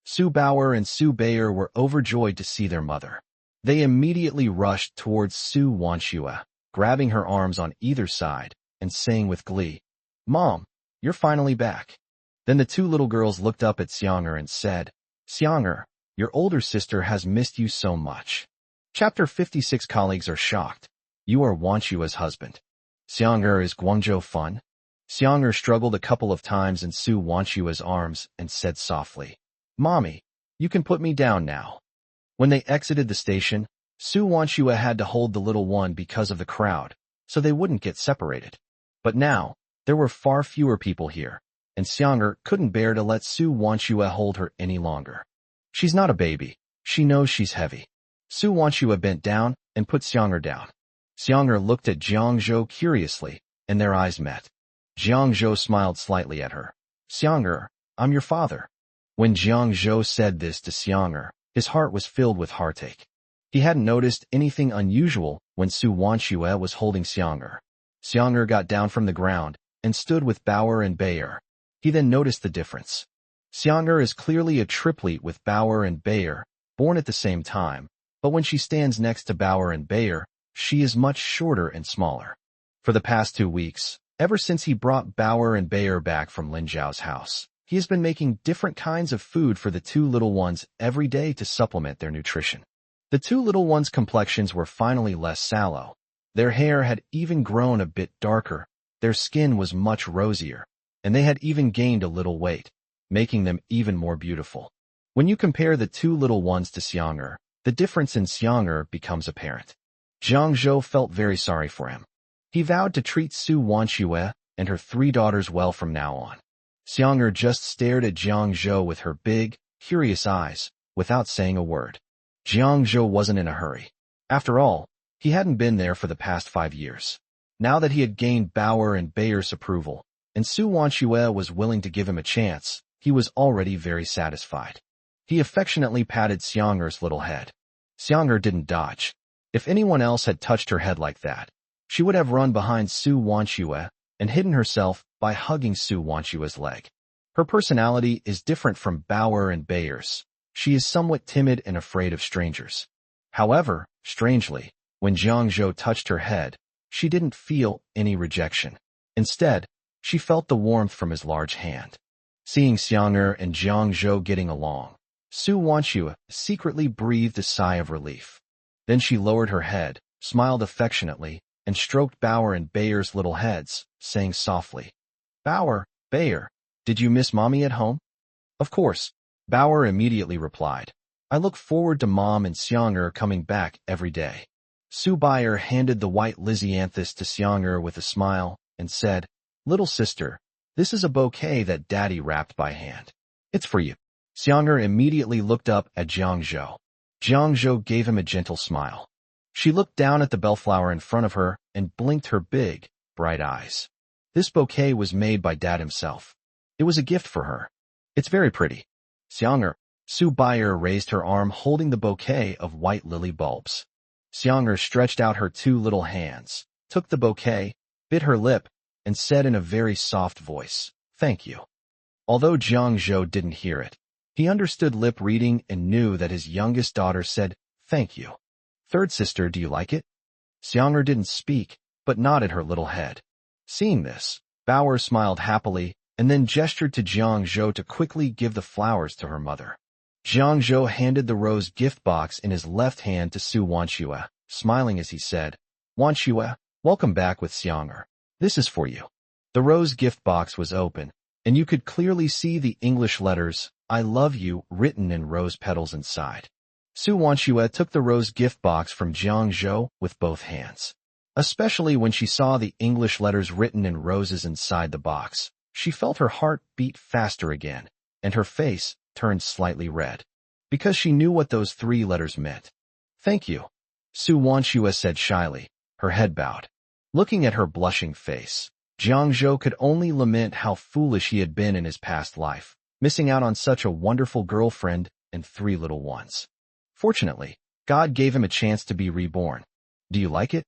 Su Bauer and Su Bayer were overjoyed to see their mother. They immediately rushed towards Su Wanxue, grabbing her arms on either side and saying with glee, "Mom, you're finally back." Then the 2 little girls looked up at Xianger and said, "Xianger, Your older sister has missed you so much. Chapter 56. Colleagues are shocked. You are Wanshua's husband. Xiang'er, is Guangzhou fun? Xiang'er struggled a couple of times in Su Wanshua's arms and said softly, Mommy, you can put me down now. When they exited the station, Su Wanshua had to hold the little one because of the crowd, so they wouldn't get separated. But now, there were far fewer people here, and Xiang'er couldn't bear to let Su Wanshua hold her any longer. She's not a baby. She knows she's heavy. Su Wanshua bent down and put Xiang'er down. Xiang'er looked at Jiang Zhou curiously, and their eyes met. Jiang Zhou smiled slightly at her. Xiang'er, I'm your father. When Jiang Zhou said this to Xiang'er, his heart was filled with heartache. He hadn't noticed anything unusual when Su Wanshua was holding Xiang'er. Xiang'er got down from the ground and stood with Bauer and Bayer. He then noticed the difference. Xiang'er is clearly a triplet with Bauer and Bayer, born at the same time, but when she stands next to Bauer and Bayer, she is much shorter and smaller. For the past 2 weeks, ever since he brought Bauer and Bayer back from Lin Zhao's house, he has been making different kinds of food for the two little ones every day to supplement their nutrition. The two little ones' complexions were finally less sallow. Their hair had even grown a bit darker, their skin was much rosier, and they had even gained a little weight, making them even more beautiful. When you compare the two little ones to Xiang'er, the difference in Xiang'er becomes apparent. Jiang Zhou felt very sorry for him. He vowed to treat Su Wanshua and her 3 daughters well from now on. Xiang'er just stared at Jiang Zhou with her big, curious eyes, without saying a word. Jiang Zhou wasn't in a hurry. After all, he hadn't been there for the past 5 years. Now that he had gained Bauer and Bayer's approval, and Su Wanshua was willing to give him a chance, he was already very satisfied. He affectionately patted Xiang'er's little head. Xiang'er didn't dodge. If anyone else had touched her head like that, she would have run behind Su Wanshua and hidden herself by hugging Su Wanshua's leg. Her personality is different from Bauer and Bayer's. She is somewhat timid and afraid of strangers. However, strangely, when Jiang Zhou touched her head, she didn't feel any rejection. Instead, she felt the warmth from his large hand. Seeing Xiang'er and Jiang Zhou getting along, Su Wanshua secretly breathed a sigh of relief. Then she lowered her head, smiled affectionately, and stroked Bauer and Bayer's little heads, saying softly, Bauer, Bayer, did you miss Mommy at home? Of course, Bauer immediately replied. I look forward to Mom and Xiang'er coming back every day. Su Bayer handed the white lisianthus to Xiang'er with a smile and said, Little sister, this is a bouquet that Daddy wrapped by hand. It's for you. Xiang'er immediately looked up at Jiang Zhou. Jiang Zhou gave him a gentle smile. She looked down at the bellflower in front of her and blinked her big, bright eyes. This bouquet was made by Dad himself. It was a gift for her. It's very pretty. Xiang'er, Su Bayer raised her arm holding the bouquet of white lily bulbs. Xiang'er stretched out her 2 little hands, took the bouquet, bit her lip, and said in a very soft voice, Thank you. Although Jiang Zhou didn't hear it, he understood lip reading and knew that his youngest daughter said, Thank you. Third sister, do you like it? Xiang'er didn't speak, but nodded her little head. Seeing this, Bauer smiled happily and then gestured to Jiang Zhou to quickly give the flowers to her mother. Jiang Zhou handed the rose gift box in his left hand to Su Wanshua, smiling as he said, Wanshua, welcome back with Xiang'er. This is for you. The rose gift box was open, and you could clearly see the English letters, I love you, written in rose petals inside. Su Wanshua took the rose gift box from Jiang Zhou with both hands. Especially when she saw the English letters written in roses inside the box, she felt her heart beat faster again, and her face turned slightly red, because she knew what those 3 letters meant. Thank you, Su Wanshua said shyly, her head bowed. Looking at her blushing face, Jiang Zhou could only lament how foolish he had been in his past life, missing out on such a wonderful girlfriend and 3 little ones. Fortunately, God gave him a chance to be reborn. Do you like it?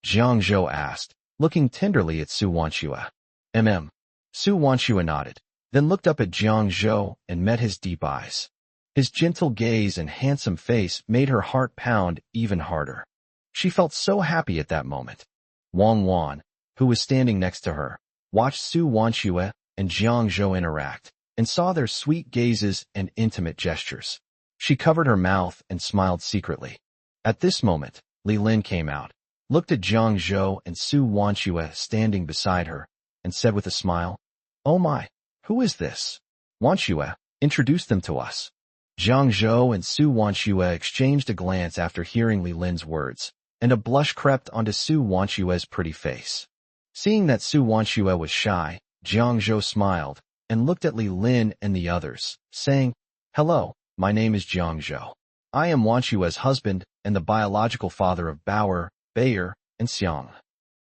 Jiang Zhou asked, looking tenderly at Su Wanshua. Su Wanshua nodded, then looked up at Jiang Zhou and met his deep eyes. His gentle gaze and handsome face made her heart pound even harder. She felt so happy at that moment. Wang Wan, who was standing next to her, watched Su Wanshua and Jiang Zhou interact, and saw their sweet gazes and intimate gestures. She covered her mouth and smiled secretly. At this moment, Li Lin came out, looked at Jiang Zhou and Su Wanxue standing beside her, and said with a smile, "Oh my, who is this? Wanxue, introduce them to us." Jiang Zhou and Su Wanxue exchanged a glance after hearing Li Lin's words, and a blush crept onto Su Wanxue's pretty face. Seeing that Su Wanxue was shy, Jiang Zhou smiled and looked at Li Lin and the others, saying, "Hello, my name is Jiang Zhou. I am Wanxue's husband and the biological father of Bauer, Bayer, and Xiang."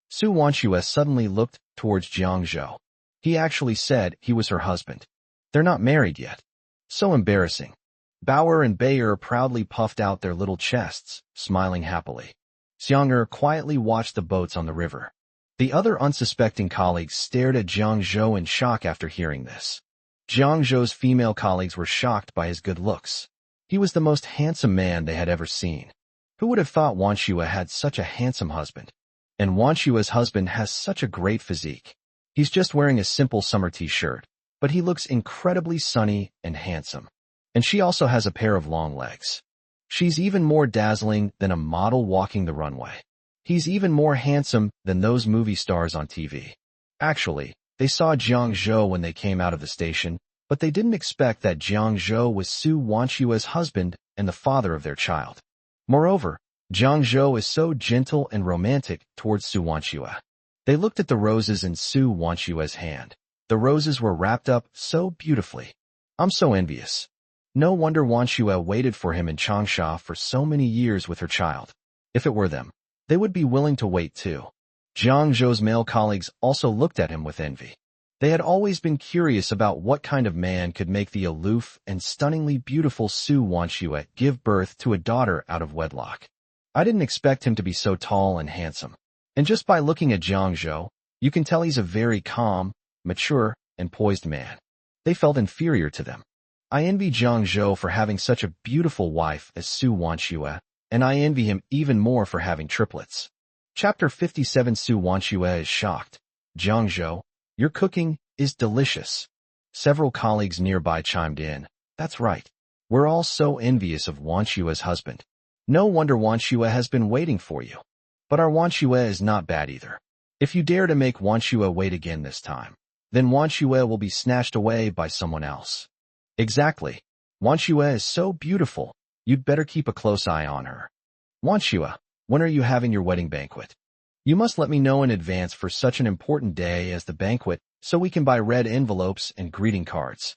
Su Wanxue suddenly looked towards Jiang Zhou. He actually said he was her husband. They're not married yet. So embarrassing. Bauer and Bayer proudly puffed out their little chests, smiling happily. Xianger quietly watched the boats on the river. The other unsuspecting colleagues stared at Jiang Zhou in shock after hearing this. Jiang Zhou's female colleagues were shocked by his good looks. He was the most handsome man they had ever seen. Who would have thought Wanxue had such a handsome husband? And Wanxue's husband has such a great physique. He's just wearing a simple summer t-shirt, but he looks incredibly sunny and handsome. And she also has a pair of long legs. She's even more dazzling than a model walking the runway. He's even more handsome than those movie stars on TV. Actually, they saw Jiang Zhou when they came out of the station, but they didn't expect that Jiang Zhou was Su Wanxue's husband and the father of their child. Moreover, Jiang Zhou is so gentle and romantic towards Su Wanxue. They looked at the roses in Su Wanxue's hand. The roses were wrapped up so beautifully. I'm so envious. No wonder Wanxue waited for him in Changsha for so many years with her child. If it were them, they would be willing to wait too. Jiang Zhou's male colleagues also looked at him with envy. They had always been curious about what kind of man could make the aloof and stunningly beautiful Su Wanxue give birth to a daughter out of wedlock. I didn't expect him to be so tall and handsome. And just by looking at Jiang Zhou, you can tell he's a very calm, mature, and poised man. They felt inferior to them. I envy Jiang Zhou for having such a beautiful wife as Su Wanxue, and I envy him even more for having triplets. Chapter 57. Su Wanxue is shocked. Jiang Zhou, your cooking is delicious. Several colleagues nearby chimed in. That's right. We're all so envious of Wanxue's husband. No wonder Wanxue has been waiting for you. But our Wanxue is not bad either. If you dare to make Wanxue wait again this time, then Wanxue will be snatched away by someone else. Exactly. Wanxue is so beautiful, you'd better keep a close eye on her. Wanxue, when are you having your wedding banquet? You must let me know in advance for such an important day as the banquet, so we can buy red envelopes and greeting cards.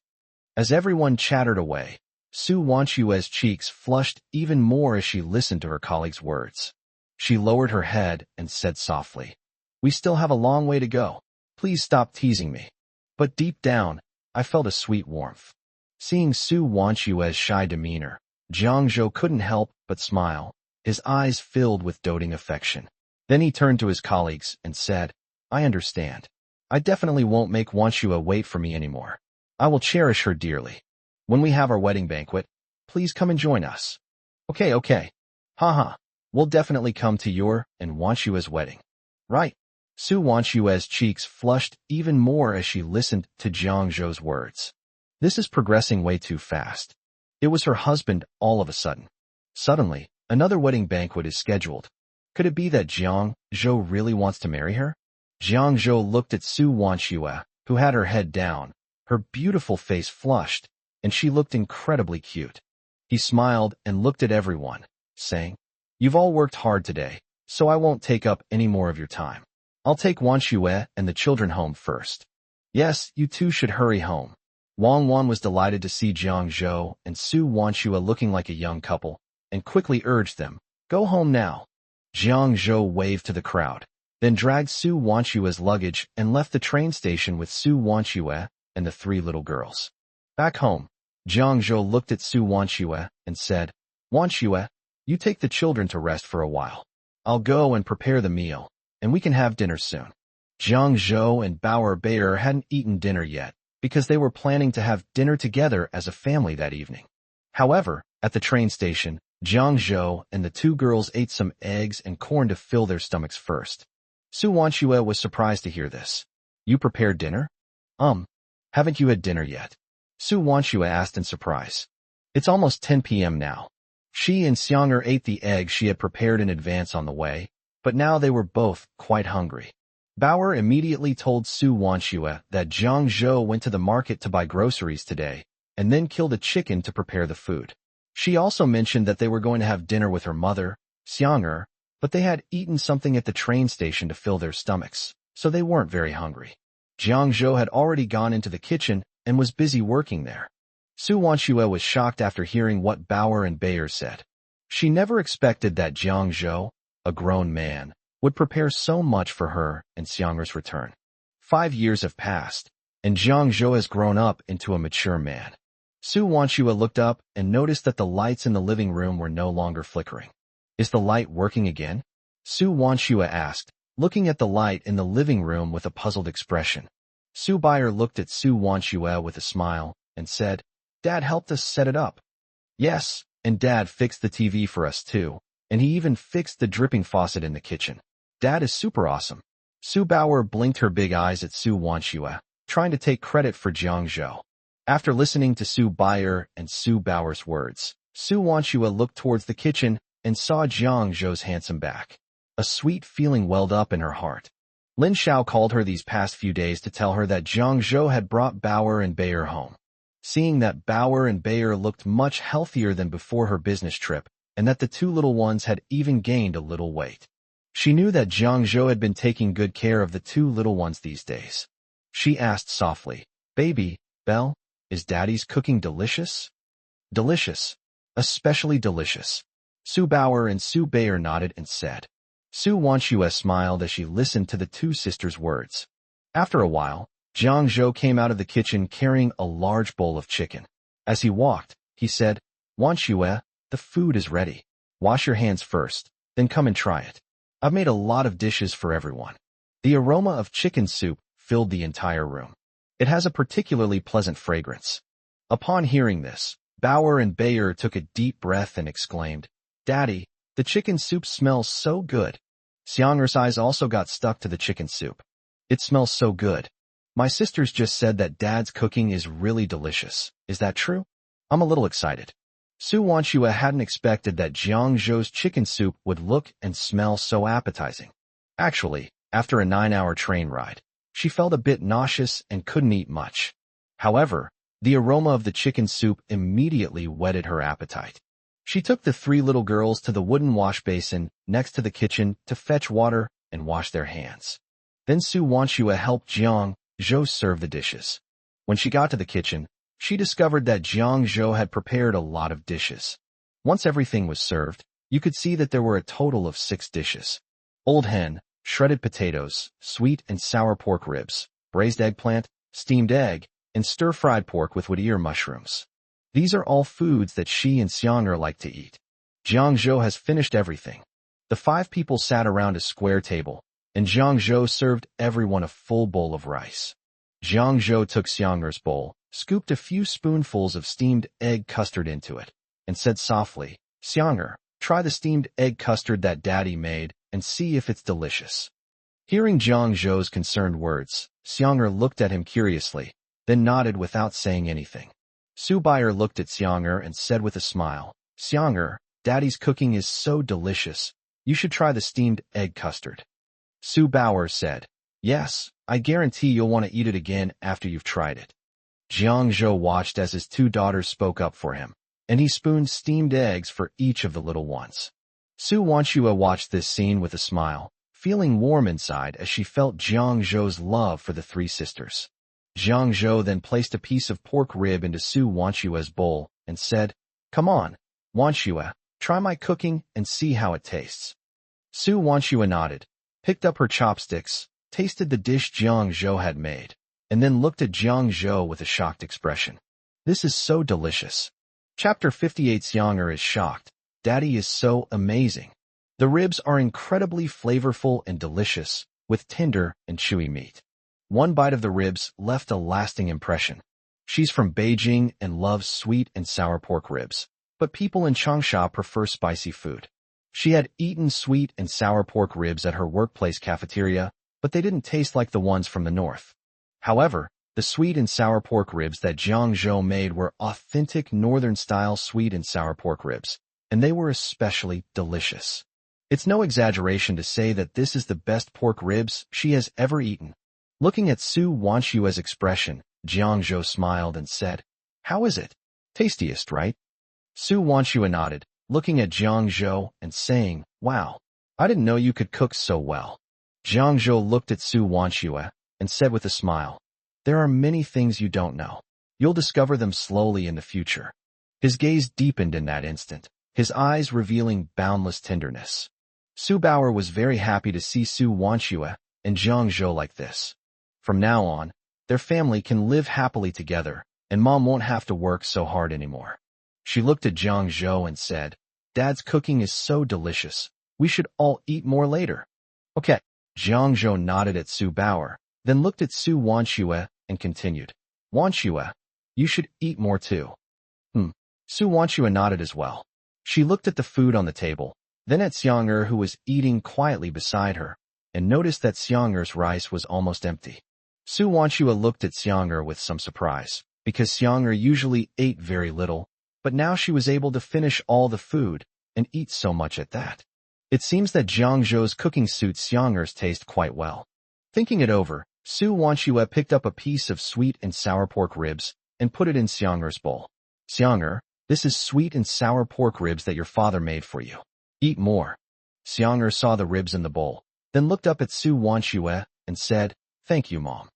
As everyone chattered away, Su Wanxue's cheeks flushed even more as she listened to her colleagues' words. She lowered her head and said softly, "We still have a long way to go. Please stop teasing me." But deep down, I felt a sweet warmth. Seeing Su Wanxue's shy demeanor, Jiang Zhou couldn't help but smile, his eyes filled with doting affection. Then he turned to his colleagues and said, "I understand. I definitely won't make Wanxue wait for me anymore. I will cherish her dearly. When we have our wedding banquet, please come and join us." Okay. Haha, we'll definitely come to your and Wanxue's wedding. Right. Su Wanxue's cheeks flushed even more as she listened to Jiang Zhou's words. This is progressing way too fast. It was her husband all of a sudden. Suddenly, another wedding banquet is scheduled. Could it be that Jiang Zhou really wants to marry her? Jiang Zhou looked at Su Wanxue, who had her head down. Her beautiful face flushed, and she looked incredibly cute. He smiled and looked at everyone, saying, "You've all worked hard today, so I won't take up any more of your time. I'll take Wanxue and the children home first. Yes, you two should hurry home." Wang Wan was delighted to see Jiang Zhou and Su Wanxue looking like a young couple, and quickly urged them, "Go home now." Jiang Zhou waved to the crowd, then dragged Su Wanxue's luggage and left the train station with Su Wanxue and the three little girls. Back home, Jiang Zhou looked at Su Wanxue and said, "Wanxue, you take the children to rest for a while. I'll go and prepare the meal, and we can have dinner soon." Jiang Zhou and Bauer Bayer hadn't eaten dinner yet, because they were planning to have dinner together as a family that evening. However, at the train station, Jiang Zhou and the two girls ate some eggs and corn to fill their stomachs first. Su Wanxue was surprised to hear this. "You prepared dinner? Haven't you had dinner yet?" Su Wanxue asked in surprise. It's almost 10 p.m. now. She and Xianger ate the egg she had prepared in advance on the way, but now they were both quite hungry. Bauer immediately told Su Wanxue that Jiang Zhou went to the market to buy groceries today, and then killed a chicken to prepare the food. She also mentioned that they were going to have dinner with her mother, Xianger, but they had eaten something at the train station to fill their stomachs, so they weren't very hungry. Jiang Zhou had already gone into the kitchen and was busy working there. Su Wanxue was shocked after hearing what Bauer and Bayer said. She never expected that Jiang Zhou, a grown man, would prepare so much for her and Xianger's return. 5 years have passed, and Jiang Zhou has grown up into a mature man. Su Wanxue looked up and noticed that the lights in the living room were no longer flickering. Is the light working again? Su Wanxue asked, looking at the light in the living room with a puzzled expression. Su Bayer looked at Su Wanxue with a smile and said, Dad helped us set it up. Yes, and Dad fixed the TV for us too, and he even fixed the dripping faucet in the kitchen. Dad is super awesome. Su Bauer blinked her big eyes at Su Wanxue, trying to take credit for Jiang Zhou. After listening to Su Bayer and Su Bauer's words, Su Wanxue looked towards the kitchen and saw Jiang Zhou's handsome back. A sweet feeling welled up in her heart. Lin Xiao called her these past few days to tell her that Jiang Zhou had brought Bauer and Bayer home. Seeing that Bauer and Bayer looked much healthier than before her business trip, and that the two little ones had even gained a little weight. She knew that Jiang Zhou had been taking good care of the two little ones these days. She asked softly, Baby, Belle, is Daddy's cooking delicious? Delicious. Especially delicious. Su Bauer and Su Bayer nodded and said. Su Wanxue smiled as she listened to the two sisters' words. After a while, Jiang Zhou came out of the kitchen carrying a large bowl of chicken. As he walked, he said, Wanxue, the food is ready. Wash your hands first, then come and try it. I've made a lot of dishes for everyone. The aroma of chicken soup filled the entire room. It has a particularly pleasant fragrance. Upon hearing this, Bauer and Bayer took a deep breath and exclaimed, Daddy, the chicken soup smells so good. Xianger's eyes also got stuck to the chicken soup. It smells so good. My sisters just said that Dad's cooking is really delicious. Is that true? I'm a little excited. Su Wanxue hadn't expected that Jiang Zhou's chicken soup would look and smell so appetizing. Actually, after a 9-hour train ride, she felt a bit nauseous and couldn't eat much. However, the aroma of the chicken soup immediately whetted her appetite. She took the 3 little girls to the wooden wash basin next to the kitchen to fetch water and wash their hands. Then Su Wanxue helped Jiang Zhou serve the dishes. When she got to the kitchen, she discovered that Jiang Zhou had prepared a lot of dishes. Once everything was served, you could see that there were a total of 6 dishes. Old hen, shredded potatoes, sweet and sour pork ribs, braised eggplant, steamed egg, and stir-fried pork with wood ear mushrooms. These are all foods that she and Xianger like to eat. Jiang Zhou has finished everything. The 5 people sat around a square table, and Jiang Zhou served everyone a full bowl of rice. Jiang Zhou took Xianger's bowl, scooped a few spoonfuls of steamed egg custard into it, and said softly, Xianger, try the steamed egg custard that Daddy made and see if it's delicious. Hearing Jiang Zhou's concerned words, Xianger looked at him curiously, then nodded without saying anything. Su Bayer looked at Xianger and said with a smile, Xianger, Daddy's cooking is so delicious. You should try the steamed egg custard. Su Bauer said, Yes, I guarantee you'll want to eat it again after you've tried it. Jiang Zhou watched as his 2 daughters spoke up for him, and he spooned steamed eggs for each of the little ones. Su Wanxue watched this scene with a smile, feeling warm inside as she felt Jiang Zhou's love for the 3 sisters. Jiang Zhou then placed a piece of pork rib into Su Wanxue's bowl and said, Come on, Wanxue, try my cooking and see how it tastes. Su Wanxue nodded, picked up her chopsticks, tasted the dish Jiang Zhou had made, and then looked at Jiang Zhou with a shocked expression. This is so delicious. Chapter 58 Xianger is shocked. Daddy is so amazing. The ribs are incredibly flavorful and delicious, with tender and chewy meat. One bite of the ribs left a lasting impression. She's from Beijing and loves sweet and sour pork ribs, but people in Changsha prefer spicy food. She had eaten sweet and sour pork ribs at her workplace cafeteria, but they didn't taste like the ones from the north. However, The sweet and sour pork ribs that Jiang Zhou made were authentic northern-style sweet and sour pork ribs, and they were especially delicious. It's no exaggeration to say that this is the best pork ribs she has ever eaten. Looking at Su Wanshua's expression, Jiang Zhou smiled and said, "How is it? Tastiest, right?" Su Wanshua nodded, looking at Jiang Zhou and saying, "Wow, I didn't know you could cook so well." Jiang Zhou looked at Su Wanshua and said with a smile, "There are many things you don't know. You'll discover them slowly in the future." His gaze deepened in that instant, his eyes revealing boundless tenderness. Su Bauer was very happy to see Su Wanshua and Jiang Zhou like this. From now on, their family can live happily together, and Mom won't have to work so hard anymore. She looked at Jiang Zhou and said, "Dad's cooking is so delicious. We should all eat more later." "Okay." Jiang Zhou nodded at Su Bauer, then looked at Su Wanshua and continued, "Wanshua, you should eat more too." Su Wanshua nodded as well. She looked at the food on the table, then at Xiang'er who was eating quietly beside her, and noticed that Xiang'er's rice was almost empty. Su Wanshua looked at Xiang'er with some surprise, because Xiang'er usually ate very little, but now she was able to finish all the food and eat so much at that. It seems that Jiang Zhou's cooking suits Xiang'er's taste quite well. Thinking it over, Su Wanshua picked up a piece of sweet and sour pork ribs and put it in Xiang'er's bowl. "Xiang'er, this is sweet and sour pork ribs that your father made for you. Eat more." Xiang'er saw the ribs in the bowl, then looked up at Su Wanshua and said, "Thank you, Mom."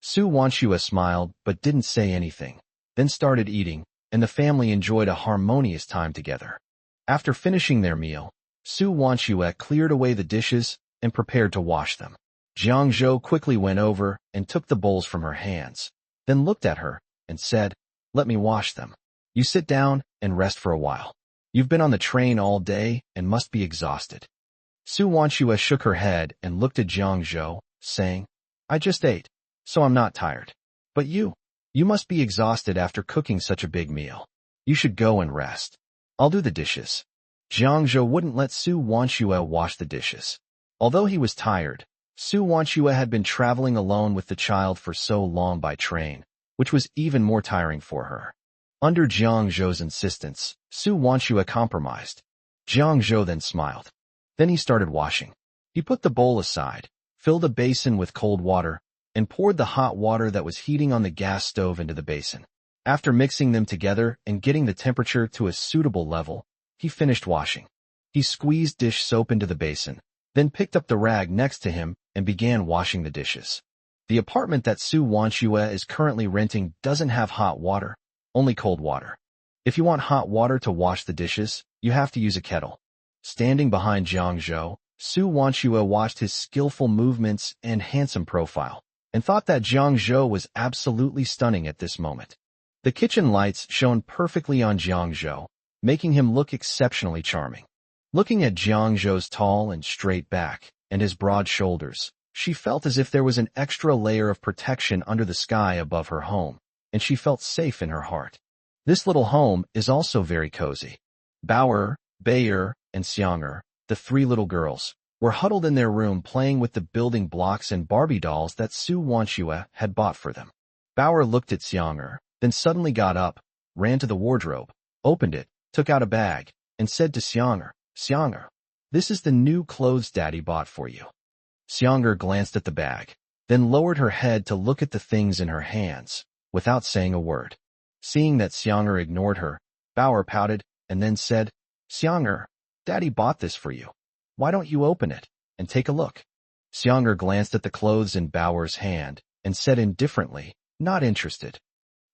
Su Wanshua smiled but didn't say anything, then started eating, and the family enjoyed a harmonious time together. After finishing their meal, Su Wanshua cleared away the dishes and prepared to wash them. Jiang Zhou quickly went over and took the bowls from her hands, then looked at her and said, "Let me wash them. You sit down and rest for a while. You've been on the train all day and must be exhausted." Su Wanshua shook her head and looked at Jiang Zhou, saying, "I just ate, so I'm not tired. But you must be exhausted after cooking such a big meal. You should go and rest. I'll do the dishes." Jiang Zhou wouldn't let Su Wanshua wash the dishes. Although he was tired, Su Wanshua had been traveling alone with the child for so long by train, which was even more tiring for her. Under Jiang Zhou's insistence, Su Wanshua compromised. Jiang Zhou then smiled. Then he started washing. He put the bowl aside, filled a basin with cold water, and poured the hot water that was heating on the gas stove into the basin. After mixing them together and getting the temperature to a suitable level, he finished washing. He squeezed dish soap into the basin, then picked up the rag next to him and began washing the dishes. The apartment that Su Wanshua is currently renting doesn't have hot water, only cold water. If you want hot water to wash the dishes, you have to use a kettle. Standing behind Jiang Zhou, Su Wanshua watched his skillful movements and handsome profile, and thought that Jiang Zhou was absolutely stunning at this moment. The kitchen lights shone perfectly on Jiang Zhou, making him look exceptionally charming. Looking at Jiang Zhou's tall and straight back and his broad shoulders, she felt as if there was an extra layer of protection under the sky above her home, and she felt safe in her heart. This little home is also very cozy. Bauer, Bayer, and Xiang'er, the three little girls, were huddled in their room playing with the building blocks and Barbie dolls that Su Wanshua had bought for them. Bauer looked at Xiang'er, then suddenly got up, ran to the wardrobe, opened it, took out a bag, and said to Xiang'er, "Xiang'er, this is the new clothes Daddy bought for you." Xiang'er glanced at the bag, then lowered her head to look at the things in her hands, without saying a word. Seeing that Xiang'er ignored her, Bauer pouted, and then said, "Xiang'er, Daddy bought this for you. Why don't you open it and take a look?" Xiang'er glanced at the clothes in Bauer's hand and said indifferently, "Not interested."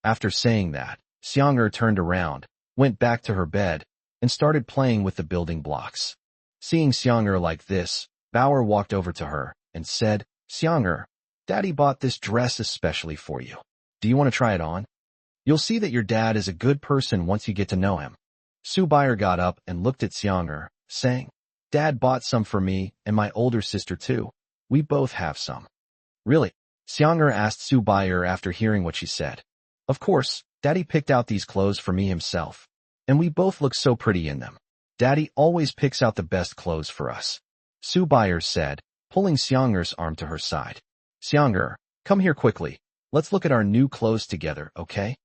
After saying that, Xiang'er turned around, went back to her bed, and started playing with the building blocks. Seeing Xiang'er like this, Bauer walked over to her and said, "Xiang'er, Daddy bought this dress especially for you. Do you want to try it on? You'll see that your dad is a good person once you get to know him." Su Bayer got up and looked at Xiang'er, saying, "Dad bought some for me and my older sister too. We both have some." "Really?" Xiang'er asked Su Bayer after hearing what she said. "Of course, Daddy picked out these clothes for me himself, and we both look so pretty in them. Daddy always picks out the best clothes for us," Su Bayer said, pulling Xiang'er's arm to her side. "Xiang'er, come here quickly. Let's look at our new clothes together, okay?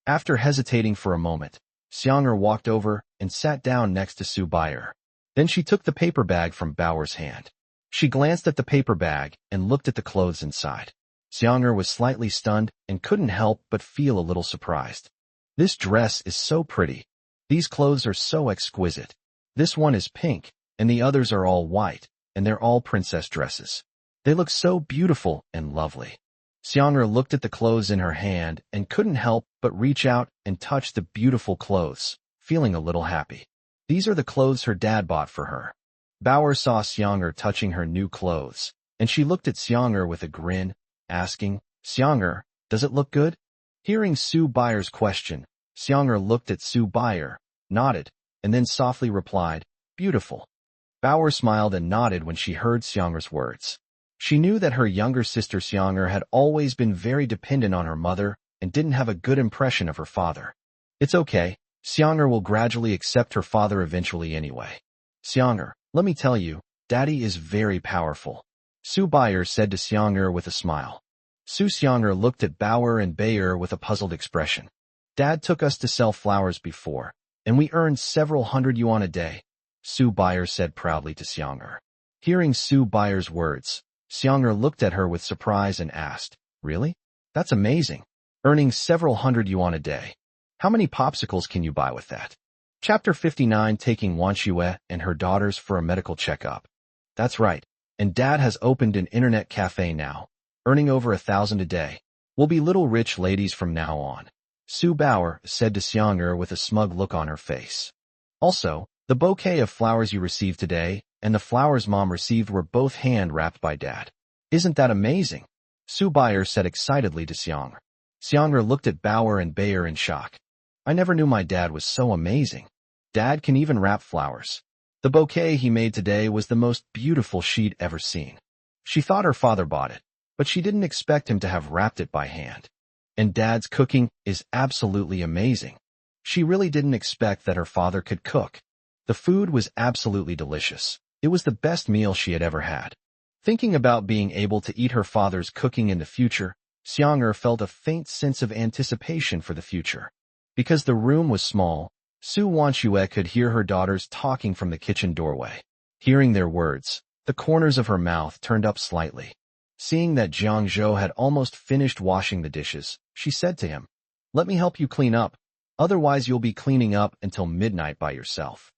After hesitating for a moment, Xiang'er walked over and sat down next to Su Baier. Then she took the paper bag from Bauer's hand. She glanced at the paper bag and looked at the clothes inside. Xiang'er was slightly stunned and couldn't help but feel a little surprised. This dress is so pretty. These clothes are so exquisite. This one is pink, and the others are all white, and they're all princess dresses. They look so beautiful and lovely. Xiang'er looked at the clothes in her hand and couldn't help but reach out and touch the beautiful clothes, feeling a little happy. These are the clothes her dad bought for her. Bauer saw Xiang'er touching her new clothes, and she looked at Xiang'er with a grin, asking, "Xiang'er, does it look good?" Hearing Su Baier's question, Xiang'er looked at Su Baier, nodded, and then softly replied, "Beautiful." Bauer smiled and nodded when she heard Xiang'er's words. She knew that her younger sister Xiang'er had always been very dependent on her mother and didn't have a good impression of her father. It's okay, Xiang'er will gradually accept her father eventually anyway. "Xiang'er, let me tell you, Daddy is very powerful," Su Baier said to Xiang'er with a smile. Su Xiang'er looked at Bauer and Baier with a puzzled expression. "Dad took us to sell flowers before, and we earned several hundred yuan a day," Su Baier said proudly to Xiang'er. Hearing Su Baier's words, Xiang'er looked at her with surprise and asked, "Really? That's amazing. Earning several hundred yuan a day. How many popsicles can you buy with that?" Chapter 59, taking Wan Xue and her daughters for a medical checkup. "That's right, and Dad has opened an internet cafe now, earning over 1,000 a day. We'll be little rich ladies from now on," Su Bauer said to Xiang'er with a smug look on her face. "Also, the bouquet of flowers you received today and the flowers Mom received were both hand-wrapped by Dad. Isn't that amazing?" Su Baier said excitedly to Xiang'er. Xiang'er looked at Bauer and Baier in shock. "I never knew my dad was so amazing. Dad can even wrap flowers. The bouquet he made today was the most beautiful she'd ever seen." She thought her father bought it, but she didn't expect him to have wrapped it by hand. And Dad's cooking is absolutely amazing. She really didn't expect that her father could cook. The food was absolutely delicious. It was the best meal she had ever had. Thinking about being able to eat her father's cooking in the future, Xiang'er felt a faint sense of anticipation for the future. Because the room was small, Su Wanxue could hear her daughters talking from the kitchen doorway. Hearing their words, the corners of her mouth turned up slightly. Seeing that Jiang Zhou had almost finished washing the dishes, she said to him, "Let me help you clean up. Otherwise you'll be cleaning up until midnight by yourself."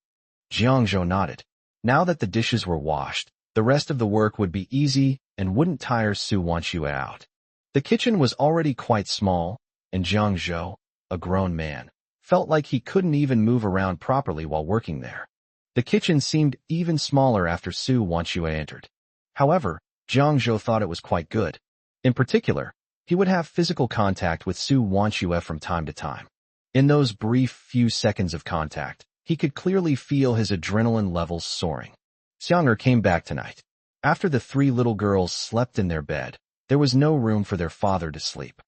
Jiang Zhou nodded. Now that the dishes were washed, the rest of the work would be easy and wouldn't tire Su Wanxue out. The kitchen was already quite small, and Jiang Zhou, a grown man, felt like he couldn't even move around properly while working there. The kitchen seemed even smaller after Su Wanxue entered. However, Jiang Zhou thought it was quite good. In particular, he would have physical contact with Su Wanxue from time to time. In those brief few seconds of contact, he could clearly feel his adrenaline levels soaring. Xiang'er came back tonight. After the three little girls slept in their bed, there was no room for their father to sleep.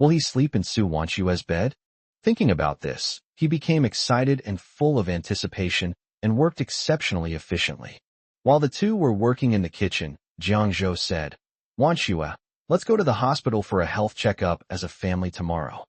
Will he sleep in Su Wanxue's bed? Thinking about this, he became excited and full of anticipation and worked exceptionally efficiently. While the two were working in the kitchen, Jiang Zhou said, "Wanxue, let's go to the hospital for a health checkup as a family tomorrow."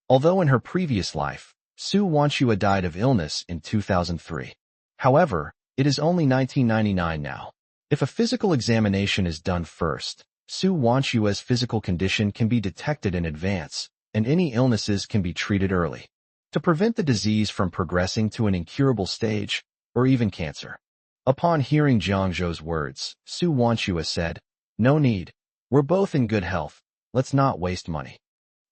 Although in her previous life, Su Wanxue died of illness in 2003. However, it is only 1999 now. If a physical examination is done first, Su Wanxue's physical condition can be detected in advance, and any illnesses can be treated early, to prevent the disease from progressing to an incurable stage, or even cancer. Upon hearing Jiang Zhou's words, Su Wanxue said, "No need. We're both in good health. Let's not waste money.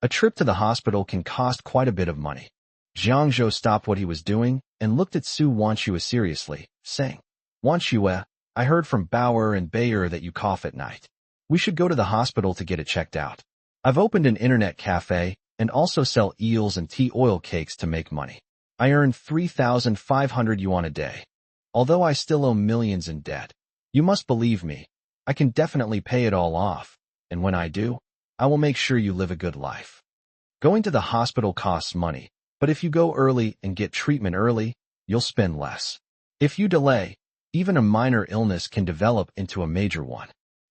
A trip to the hospital can cost quite a bit of money." Jiang Zhou stopped what he was doing and looked at Su Wanxue seriously, saying, "Wanxue, I heard from Bauer and Baier that you cough at night. We should go to the hospital to get it checked out. I've opened an internet cafe and also sell eels and tea oil cakes to make money. I earn 3,500 yuan a day. Although I still owe millions in debt. You must believe me. I can definitely pay it all off, and when I do, I will make sure you live a good life. Going to the hospital costs money, but if you go early and get treatment early, you'll spend less. If you delay, even a minor illness can develop into a major one.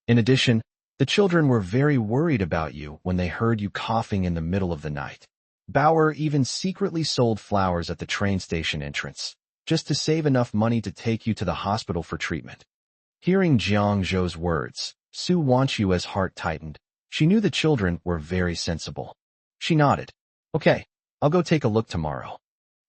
In addition, The children were very worried about you when they heard you coughing in the middle of the night. Bauer even secretly sold flowers at the train station entrance, just to save enough money to take you to the hospital for treatment. Hearing Jiang Zhou's words, Su Wanshue's heart tightened. She knew the children were very sensible. She nodded. Okay, I'll go take a look tomorrow.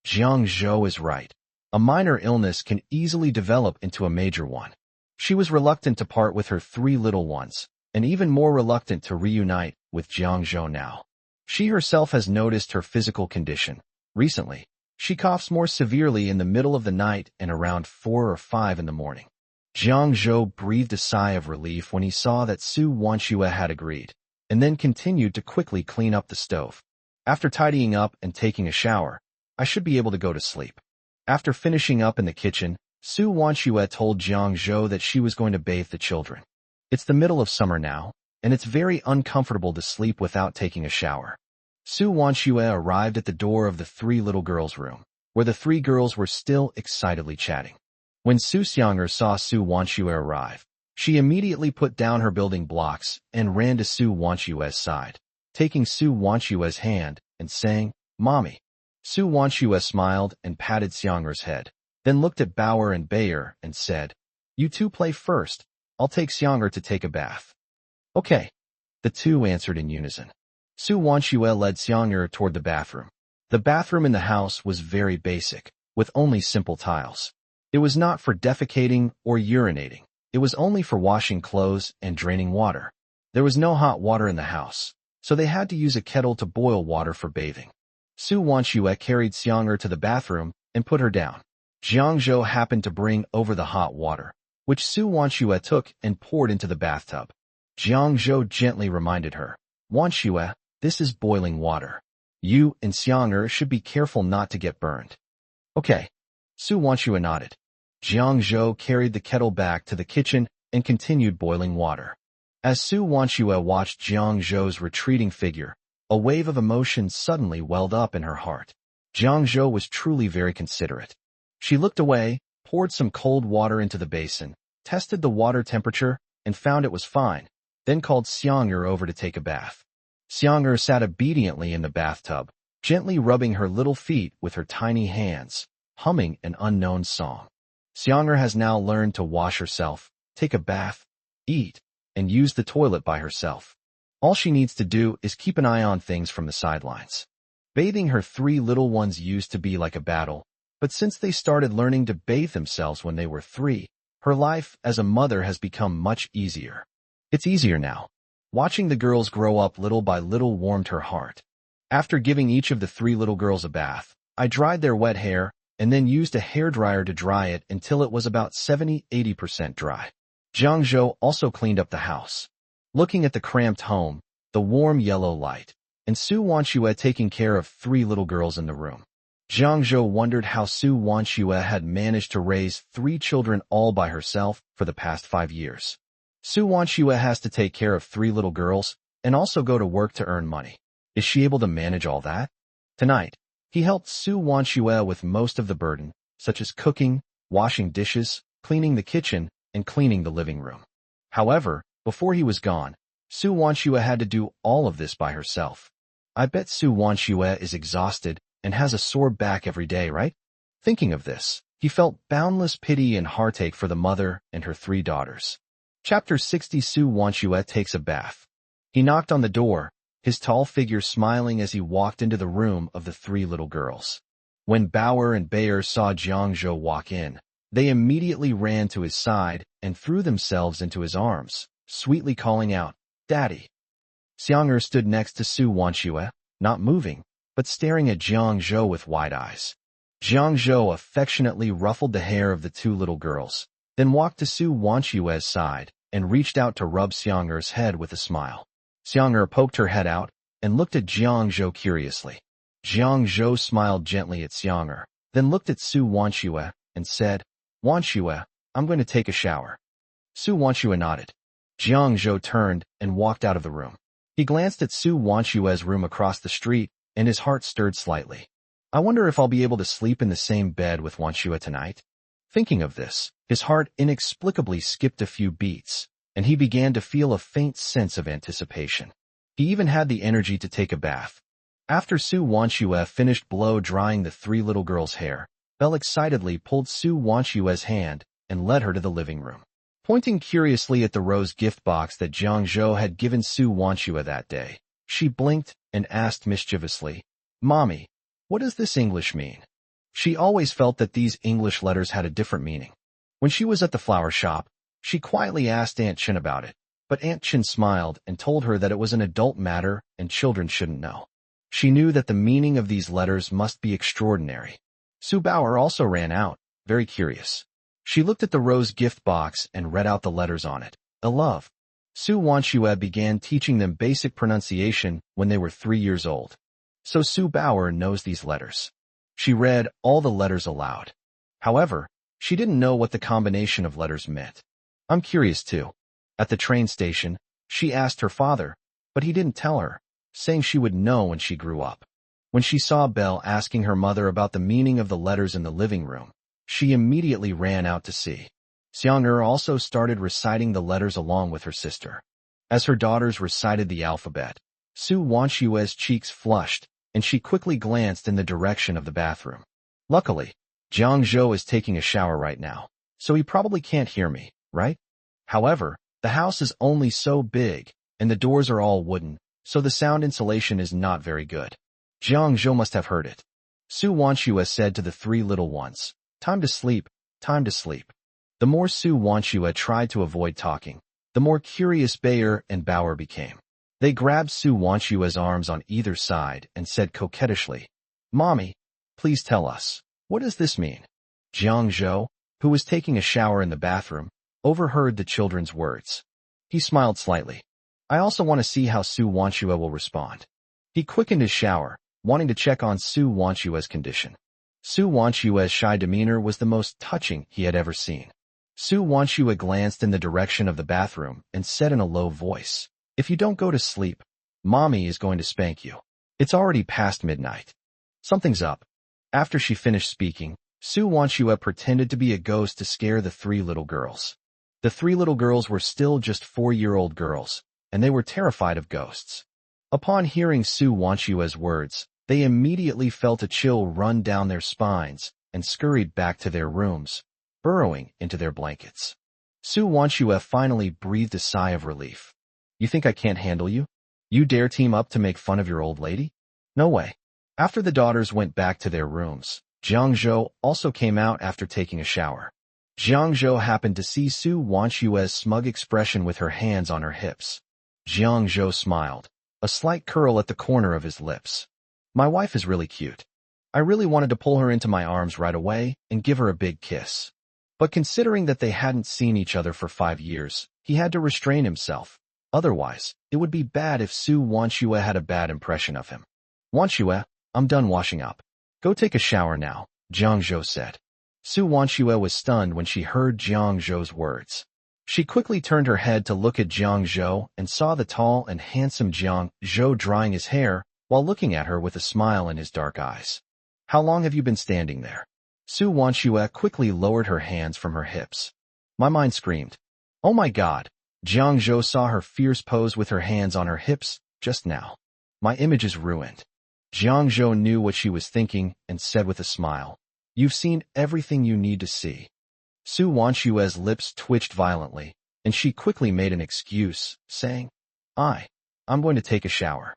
Jiang Zhou is right. A minor illness can easily develop into a major one. She was reluctant to part with her 3 little ones, and even more reluctant to reunite with Jiang Zhou now. She herself has noticed her physical condition. Recently, she coughs more severely in the middle of the night and around 4 or 5 in the morning. Jiang Zhou breathed a sigh of relief when he saw that Su Wanshue had agreed, and then continued to quickly clean up the stove. After tidying up and taking a shower, I should be able to go to sleep. After finishing up in the kitchen, Su Wanshue told Jiang Zhou that she was going to bathe the children. It's the middle of summer now, and it's very uncomfortable to sleep without taking a shower. Su Wanshue arrived at the door of the 3 little girls' room, where the 3 girls were still excitedly chatting. When Su Xianger saw Su Wanshue arrive, she immediately put down her building blocks and ran to Su Wanshue's side, taking Su Wanshue's hand and saying, "Mommy." Su Wanshue smiled and patted Xianger's head, then looked at Bauer and Bayer and said, "You two play first. I'll take Xianger to take a bath." Okay. The two answered in unison. Su Wanshue led Xianger toward the bathroom. The bathroom in the house was very basic, with only simple tiles. It was not for defecating or urinating. It was only for washing clothes and draining water. There was no hot water in the house, so they had to use a kettle to boil water for bathing. Su Wanshue carried Xianger to the bathroom and put her down. Jiang Zhou happened to bring over the hot water, which Su Wanshue took and poured into the bathtub. Jiang Zhou gently reminded her, "Wanshue, this is boiling water. You and Xianger should be careful not to get burned." Okay. Su Wanshue nodded. Jiang Zhou carried the kettle back to the kitchen and continued boiling water. As Su Wanshue watched Jiang Zhou's retreating figure, a wave of emotion suddenly welled up in her heart. Jiang Zhou was truly very considerate. She looked away, poured some cold water into the basin, tested the water temperature, and found it was fine, then called Xianger over to take a bath. Xianger sat obediently in the bathtub, gently rubbing her little feet with her tiny hands, humming an unknown song. Xianger has now learned to wash herself, take a bath, eat, and use the toilet by herself. All she needs to do is keep an eye on things from the sidelines. Bathing her 3 little ones used to be like a battle, but since they started learning to bathe themselves when they were 3, her life as a mother has become much easier. It's easier now. Watching the girls grow up little by little warmed her heart. After giving each of the 3 little girls a bath, I dried their wet hair and then used a hairdryer to dry it until it was about 70–80% dry. Jiang Zhou also cleaned up the house. Looking at the cramped home, the warm yellow light, and Su Wanshue taking care of 3 little girls in the room, Jiang Zhou wondered how Su Wanshue had managed to raise 3 children all by herself for the past 5 years. Su Wanshue has to take care of 3 little girls and also go to work to earn money. Is she able to manage all that? Tonight, he helped Su Wanshue with most of the burden, such as cooking, washing dishes, cleaning the kitchen, and cleaning the living room. However, before he was gone, Su Wanshue had to do all of this by herself. I bet Su Wanshue is exhausted and has a sore back every day, right? Thinking of this, he felt boundless pity and heartache for the mother and her 3 daughters. Chapter 60. Su Wanshue takes a bath. He knocked on the door, his tall figure smiling as he walked into the room of the 3 little girls. When Bauer and Bayer saw Jiang Zhou walk in, they immediately ran to his side and threw themselves into his arms, sweetly calling out, "Daddy." Xianger stood next to Su Wanshue, not moving, but staring at Jiang Zhou with wide eyes. Jiang Zhou affectionately ruffled the hair of the 2 little girls, then walked to Su Wanshue's side and reached out to rub Xianger's head with a smile. Xianger poked her head out and looked at Jiang Zhou curiously. Jiang Zhou smiled gently at Xianger, then looked at Su Wanshue and said, "Wanshue, I'm going to take a shower." Su Wanshue nodded. Jiang Zhou turned and walked out of the room. He glanced at Su Wanshue's room across the street, and his heart stirred slightly. I wonder if I'll be able to sleep in the same bed with Wanshue tonight. Thinking of this, his heart inexplicably skipped a few beats, and he began to feel a faint sense of anticipation. He even had the energy to take a bath. After Su Wanxue finished blow-drying the three little girls' hair, Belle excitedly pulled Su Wanxue's hand and led her to the living room. Pointing curiously at the rose gift box that Jiang Zhou had given Su Wanxue that day, she blinked and asked mischievously, "Mommy, what does this English mean?" She always felt that these English letters had a different meaning. When she was at the flower shop, she quietly asked Aunt Chin about it, but Aunt Chin smiled and told her that it was an adult matter and children shouldn't know. She knew that the meaning of these letters must be extraordinary. Su Bauer also ran out, very curious. She looked at the rose gift box and read out the letters on it. A love. Su Wanxue began teaching them basic pronunciation when they were 3 years old. So Su Bauer knows these letters. She read all the letters aloud. However, she didn't know what the combination of letters meant. I'm curious too. At the train station, she asked her father, but he didn't tell her, saying she would know when she grew up. When she saw Belle asking her mother about the meaning of the letters in the living room, she immediately ran out to see. Xiang'er also started reciting the letters along with her sister. As her daughters recited the alphabet, Su Wanxue's cheeks flushed, and she quickly glanced in the direction of the bathroom. Luckily, Jiang Zhou is taking a shower right now, so he probably can't hear me, right? However, the house is only so big, and the doors are all wooden, so the sound insulation is not very good. Jiang Zhou must have heard it. Su Wanxue said to the three little ones, "Time to sleep, time to sleep." The more Su Wanxue tried to avoid talking, the more curious Bayer and Bauer became. They grabbed Su Wanxue's arms on either side and said coquettishly, "Mommy, please tell us, what does this mean?" Jiang Zhou, who was taking a shower in the bathroom, overheard the children's words. He smiled slightly. I also want to see how Su Wanxue will respond. He quickened his shower, wanting to check on Su Wanxue's condition. Su Wanxue's shy demeanor was the most touching he had ever seen. Su Wanxue glanced in the direction of the bathroom and said in a low voice, "If you don't go to sleep, Mommy is going to spank you. It's already past midnight. Something's up." After she finished speaking, Su Wanxue pretended to be a ghost to scare the three little girls. The three little girls were still just 4-year-old girls, and they were terrified of ghosts. Upon hearing Su Wanxue's words, they immediately felt a chill run down their spines and scurried back to their rooms, burrowing into their blankets. Su Wanxue finally breathed a sigh of relief. "You think I can't handle you? You dare team up to make fun of your old lady? No way." After the daughters went back to their rooms, Jiang Zhou also came out after taking a shower. Jiang Zhou happened to see Su Wanxue's smug expression with her hands on her hips. Jiang Zhou smiled, a slight curl at the corner of his lips. "My wife is really cute. I really wanted to pull her into my arms right away and give her a big kiss." But considering that they hadn't seen each other for 5 years, he had to restrain himself. Otherwise, it would be bad if Su Wanxue had a bad impression of him. "Wanxue, I'm done washing up. Go take a shower now," Jiang Zhou said. Su Wanxue was stunned when she heard Jiang Zhou's words. She quickly turned her head to look at Jiang Zhou and saw the tall and handsome Jiang Zhou drying his hair while looking at her with a smile in his dark eyes. "How long have you been standing there?" Su Wanxue quickly lowered her hands from her hips. My mind screamed. "Oh my God!" Jiang Zhou saw her fierce pose with her hands on her hips just now. "My image is ruined." Jiang Zhou knew what she was thinking and said with a smile, "You've seen everything you need to see." Su Wanxue's lips twitched violently, and she quickly made an excuse, saying, I'm going to take a shower."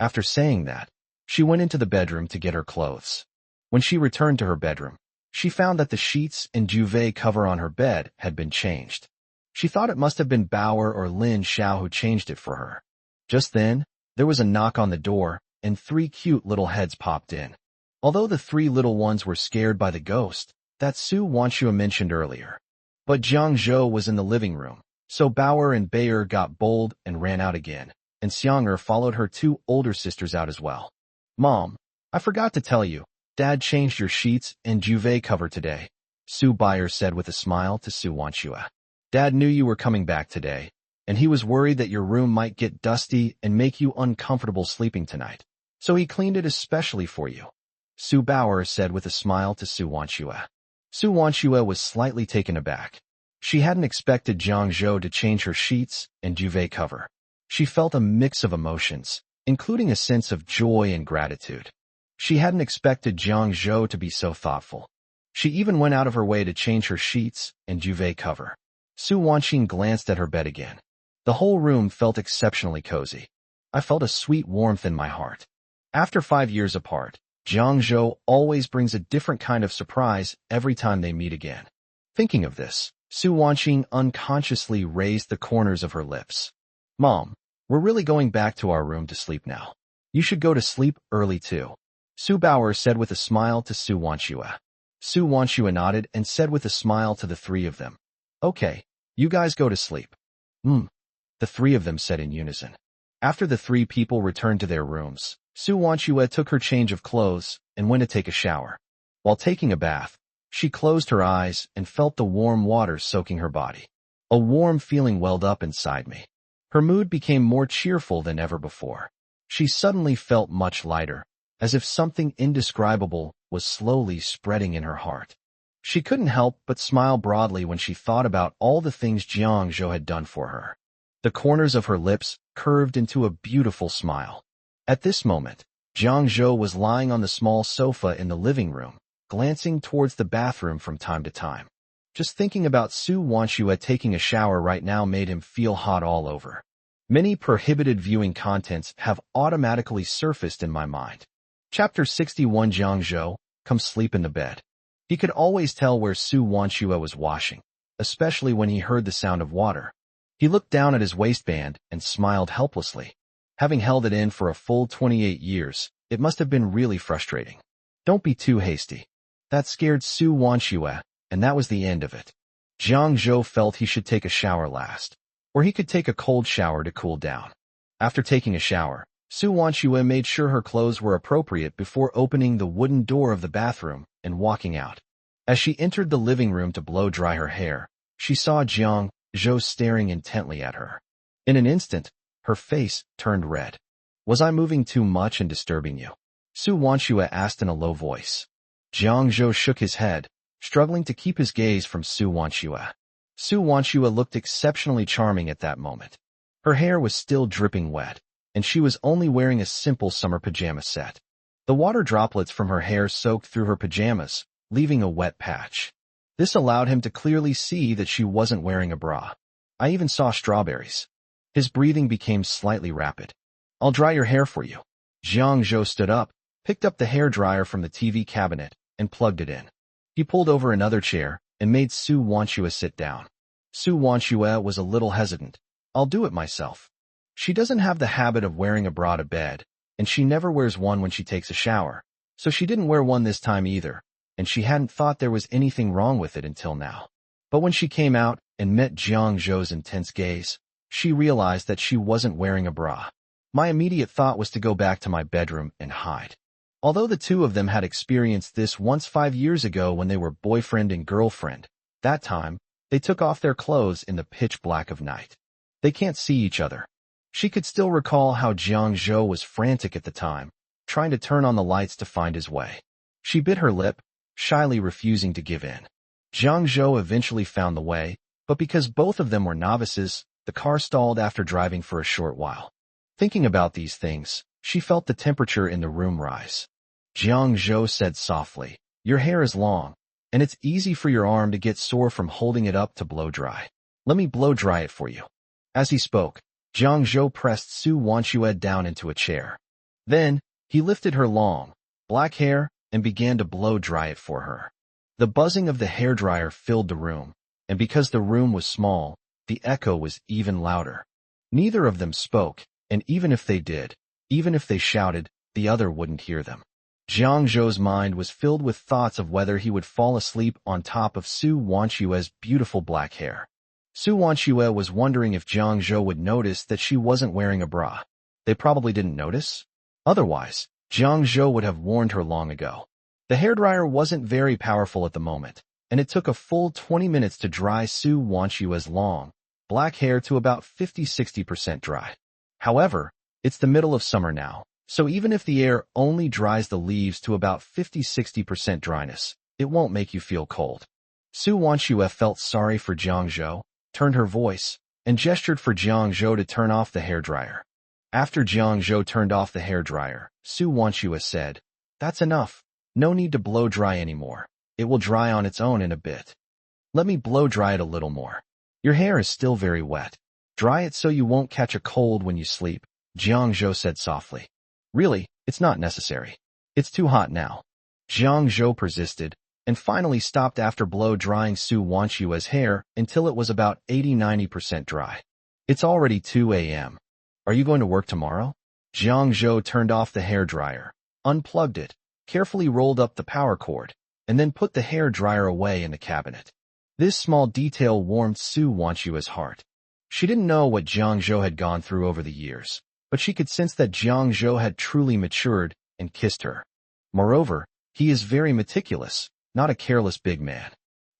After saying that, she went into the bedroom to get her clothes. When she returned to her bedroom, she found that the sheets and duvet cover on her bed had been changed. She thought it must have been Bauer or Lin Xiao who changed it for her. Just then, there was a knock on the door, and 3 cute little heads popped in. Although the 3 little ones were scared by the ghost that Su Wanxue mentioned earlier. But Jiang Zhou was in the living room, so Bauer and Bayer got bold and ran out again, and Xiang'er followed her 2 older sisters out as well. "Mom, I forgot to tell you, Dad changed your sheets and duvet cover today," Su Bayer said with a smile to Su Wanxue. "Dad knew you were coming back today, and he was worried that your room might get dusty and make you uncomfortable sleeping tonight, so he cleaned it especially for you," Su Bauer said with a smile to Su Wanxue. Su Wanxue was slightly taken aback. She hadn't expected Jiang Zhou to change her sheets and duvet cover. She felt a mix of emotions, including a sense of joy and gratitude. She hadn't expected Jiang Zhou to be so thoughtful. She even went out of her way to change her sheets and duvet cover. Su Wanqing glanced at her bed again. The whole room felt exceptionally cozy. I felt a sweet warmth in my heart. After 5 years apart, Jiang Zhou always brings a different kind of surprise every time they meet again. Thinking of this, Su Wanqing unconsciously raised the corners of her lips. Mom, we're really going back to our room to sleep now. You should go to sleep early too. Su Bauer said with a smile to Su Wanqing. Su Wanqing nodded and said with a smile to the three of them. Okay, you guys go to sleep. The three of them said in unison. After the three people returned to their rooms, Su Wanqing took her change of clothes and went to take a shower. While taking a bath, she closed her eyes and felt the warm water soaking her body. A warm feeling welled up inside me. Her mood became more cheerful than ever before. She suddenly felt much lighter, as if something indescribable was slowly spreading in her heart. She couldn't help but smile broadly when she thought about all the things Jiang Zhou had done for her. The corners of her lips curved into a beautiful smile. At this moment, Jiang Zhou was lying on the small sofa in the living room, glancing towards the bathroom from time to time. Just thinking about Su Wanqing taking a shower right now made him feel hot all over. Many prohibited viewing contents have automatically surfaced in my mind. Chapter 61. Jiang Zhou, come sleep in the bed. He could always tell where Su Wanqing was washing, especially when he heard the sound of water. He looked down at his waistband and smiled helplessly. Having held it in for a full 28 years, it must have been really frustrating. Don't be too hasty. That scared Su Wanqing, and that was the end of it. Jiang Zhou felt he should take a shower last, or he could take a cold shower to cool down. After taking a shower, Su Wanqing made sure her clothes were appropriate before opening the wooden door of the bathroom and walking out. As she entered the living room to blow dry her hair, she saw Jiang Zhou staring intently at her. In an instant, her face turned red. Was I moving too much and disturbing you? Su Wanqing asked in a low voice. Jiang Zhou shook his head, struggling to keep his gaze from Su Wanqing. Su Wanqing looked exceptionally charming at that moment. Her hair was still dripping wet, and she was only wearing a simple summer pajama set. The water droplets from her hair soaked through her pajamas, leaving a wet patch. This allowed him to clearly see that she wasn't wearing a bra. I even saw strawberries. His breathing became slightly rapid. I'll dry your hair for you. Jiang Zhou stood up, picked up the hairdryer from the TV cabinet, and plugged it in. He pulled over another chair and made Su Wanqing sit down. Su Wanqing was a little hesitant. I'll do it myself. She doesn't have the habit of wearing a bra to bed, and she never wears one when she takes a shower, so she didn't wear one this time either, and she hadn't thought there was anything wrong with it until now. But when she came out and met Jiang Zhou's intense gaze, she realized that she wasn't wearing a bra. My immediate thought was to go back to my bedroom and hide. Although the two of them had experienced this once 5 years ago when they were boyfriend and girlfriend, that time, they took off their clothes in the pitch black of night. They can't see each other. She could still recall how Jiang Zhou was frantic at the time, trying to turn on the lights to find his way. She bit her lip, shyly refusing to give in. Jiang Zhou eventually found the way, but because both of them were novices, the car stalled after driving for a short while. Thinking about these things, she felt the temperature in the room rise. Jiang Zhou said softly, your hair is long, and it's easy for your arm to get sore from holding it up to blow dry. Let me blow dry it for you. As he spoke, Jiang Zhou pressed Su Wanqing down into a chair. Then, he lifted her long, black hair and began to blow dry it for her. The buzzing of the hairdryer filled the room, and because the room was small, the echo was even louder. Neither of them spoke, and even if they did, even if they shouted, the other wouldn't hear them. Jiang Zhou's mind was filled with thoughts of whether he would fall asleep on top of Su Wanqing's beautiful black hair. Su Wanqing was wondering if Jiang Zhou would notice that she wasn't wearing a bra. They probably didn't notice. Otherwise, Jiang Zhou would have warned her long ago. The hairdryer wasn't very powerful at the moment, and it took a full 20 minutes to dry Su Wanqing's long, black hair to about 50–60% dry. However, it's the middle of summer now, so even if the air only dries the leaves to about 50–60% dryness, it won't make you feel cold. Su Wanshue felt sorry for Jiang Zhou, turned her voice, and gestured for Jiang Zhou to turn off the hairdryer. After Jiang Zhou turned off the hairdryer, Su Wanshue said, "That's enough. No need to blow dry anymore. It will dry on its own in a bit. Let me blow dry it a little more. Your hair is still very wet. Dry it so you won't catch a cold when you sleep," Jiang Zhou said softly. "Really, it's not necessary. It's too hot now." Jiang Zhou persisted, and finally stopped after blow-drying Su Wanshue's hair until it was about 80–90% dry. "It's already 2 a.m. Are you going to work tomorrow?" Jiang Zhou turned off the hairdryer, unplugged it, carefully rolled up the power cord, and then put the hairdryer away in the cabinet. This small detail warmed Su Wanshue's heart. She didn't know what Jiang Zhou had gone through over the years, but she could sense that Jiang Zhou had truly matured and kissed her. Moreover, he is very meticulous, not a careless big man.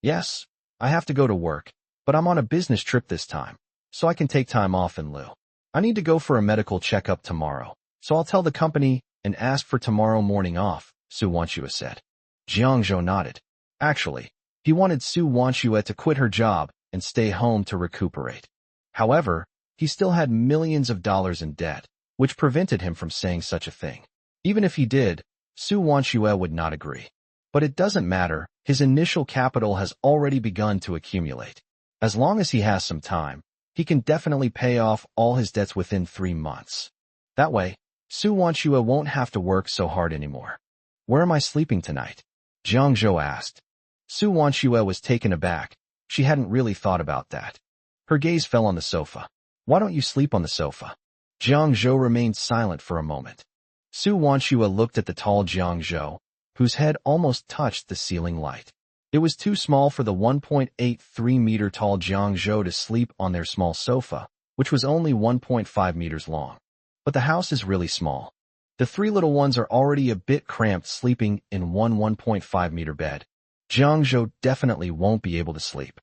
"Yes, I have to go to work, but I'm on a business trip this time, so I can take time off in lieu. I need to go for a medical checkup tomorrow, so I'll tell the company and ask for tomorrow morning off," Su Wanshue said. Jiang Zhou nodded. Actually, he wanted Su Wanshue to quit her job and stay home to recuperate. However, he still had millions of dollars in debt, which prevented him from saying such a thing. Even if he did, Su Wanshue would not agree. But it doesn't matter, his initial capital has already begun to accumulate. As long as he has some time, he can definitely pay off all his debts within 3 months. That way, Su Wanshue won't have to work so hard anymore. "Where am I sleeping tonight?" Jiang Zhou asked. Su Wanshue was taken aback. She hadn't really thought about that. Her gaze fell on the sofa. "Why don't you sleep on the sofa?" Jiang Zhou remained silent for a moment. Su Wanshue looked at the tall Jiang Zhou, whose head almost touched the ceiling light. It was too small for the 1.83-meter-tall Jiang Zhou to sleep on their small sofa, which was only 1.5 meters long. But the house is really small. The 3 little ones are already a bit cramped sleeping in one 1.5-meter bed. Jiang Zhou definitely won't be able to sleep.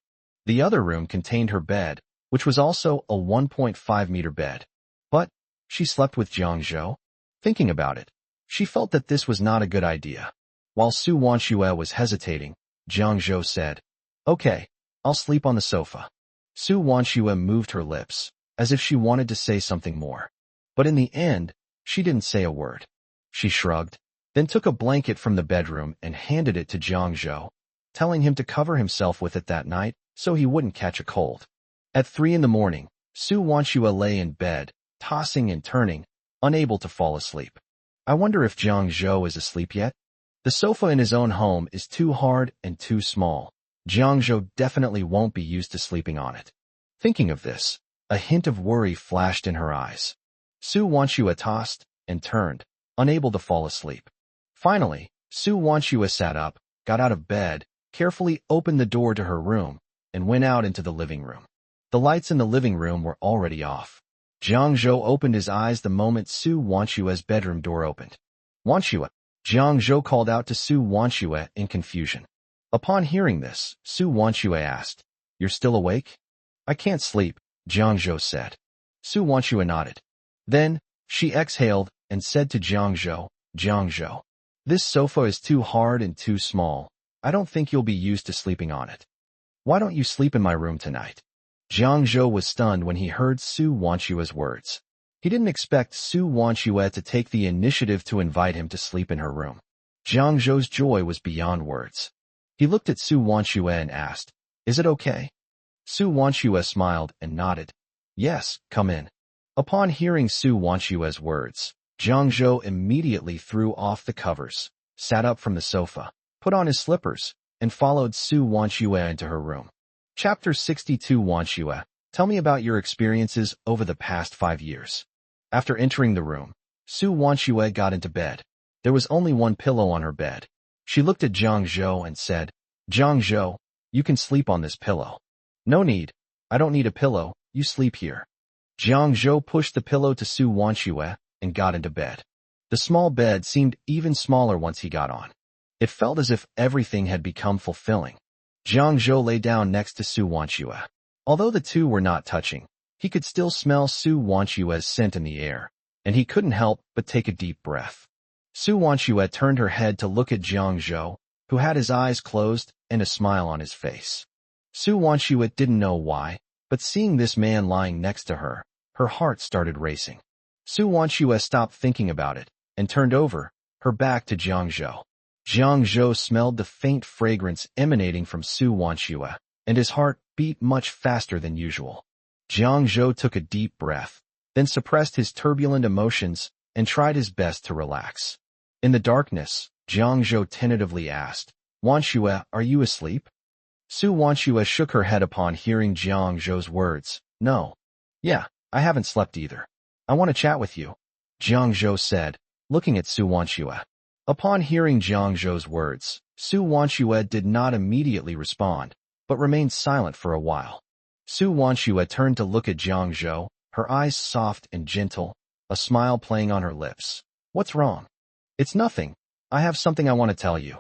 The other room contained her bed, which was also a 1.5-meter bed. But she slept with Jiang Zhou? Thinking about it, she felt that this was not a good idea. While Su Wanshue was hesitating, Jiang Zhou said, "Okay, I'll sleep on the sofa." Su Wanshue moved her lips, as if she wanted to say something more. But in the end, she didn't say a word. She shrugged, then took a blanket from the bedroom and handed it to Jiang Zhou, telling him to cover himself with it that night so he wouldn't catch a cold. At 3 in the morning, Su Wanshue lay in bed, tossing and turning, unable to fall asleep. I wonder if Jiang Zhou is asleep yet? The sofa in his own home is too hard and too small. Jiang Zhou definitely won't be used to sleeping on it. Thinking of this, a hint of worry flashed in her eyes. Su Wanshue tossed and turned, unable to fall asleep. Finally, Su Wanshue sat up, got out of bed, carefully opened the door to her room, and went out into the living room. The lights in the living room were already off. Jiang Zhou opened his eyes the moment Su Wanshue's bedroom door opened. "Wanshue!" Jiang Zhou called out to Su Wanshue in confusion. Upon hearing this, Su Wanshue asked, "You're still awake?" "I can't sleep," Jiang Zhou said. Su Wanshue nodded. Then, she exhaled and said to Jiang Zhou, "Jiang Zhou, this sofa is too hard and too small. I don't think you'll be used to sleeping on it. Why don't you sleep in my room tonight?" Jiang Zhou was stunned when he heard Su Wanshue's words. He didn't expect Su Wanshue to take the initiative to invite him to sleep in her room. Jiang Zhou's joy was beyond words. He looked at Su Wanshue and asked, "Is it okay?" Su Wanshue smiled and nodded. "Yes, come in." Upon hearing Su Wanshue's words, Jiang Zhou immediately threw off the covers, sat up from the sofa, put on his slippers, and followed Su Wanshue into her room. Chapter 62 Wanshue, tell me about your experiences over the past 5 years. After entering the room, Su Wanshue got into bed. There was only one pillow on her bed. She looked at Jiang Zhou and said, "Jiang Zhou, you can sleep on this pillow." "No need. I don't need a pillow, you sleep here." Jiang Zhou pushed the pillow to Su Wanshue and got into bed. The small bed seemed even smaller once he got on. It felt as if everything had become fulfilling. Jiang Zhou lay down next to Su Wanshue. Although the two were not touching, he could still smell Su Wanshue's scent in the air, and he couldn't help but take a deep breath. Su Wanshue turned her head to look at Jiang Zhou, who had his eyes closed and a smile on his face. Su Wanxue didn't know why, but seeing this man lying next to her, her heart started racing. Su Wanxue stopped thinking about it and turned over, her back to Jiang Zhou. Jiang Zhou smelled the faint fragrance emanating from Su Wanxue, and his heart beat much faster than usual. Jiang Zhou took a deep breath, then suppressed his turbulent emotions and tried his best to relax. In the darkness, Jiang Zhou tentatively asked, "Wanxue, are you asleep?" Su Wanxue shook her head upon hearing Jiang Zhou's words. "No. Yeah, I haven't slept either. I want to chat with you," Jiang Zhou said, looking at Su Wanxue. Upon hearing Jiang Zhou's words, Su Wanxue did not immediately respond, but remained silent for a while. Su Wanxue turned to look at Jiang Zhou, her eyes soft and gentle, a smile playing on her lips. "What's wrong?" "It's nothing. I have something I want to tell you,"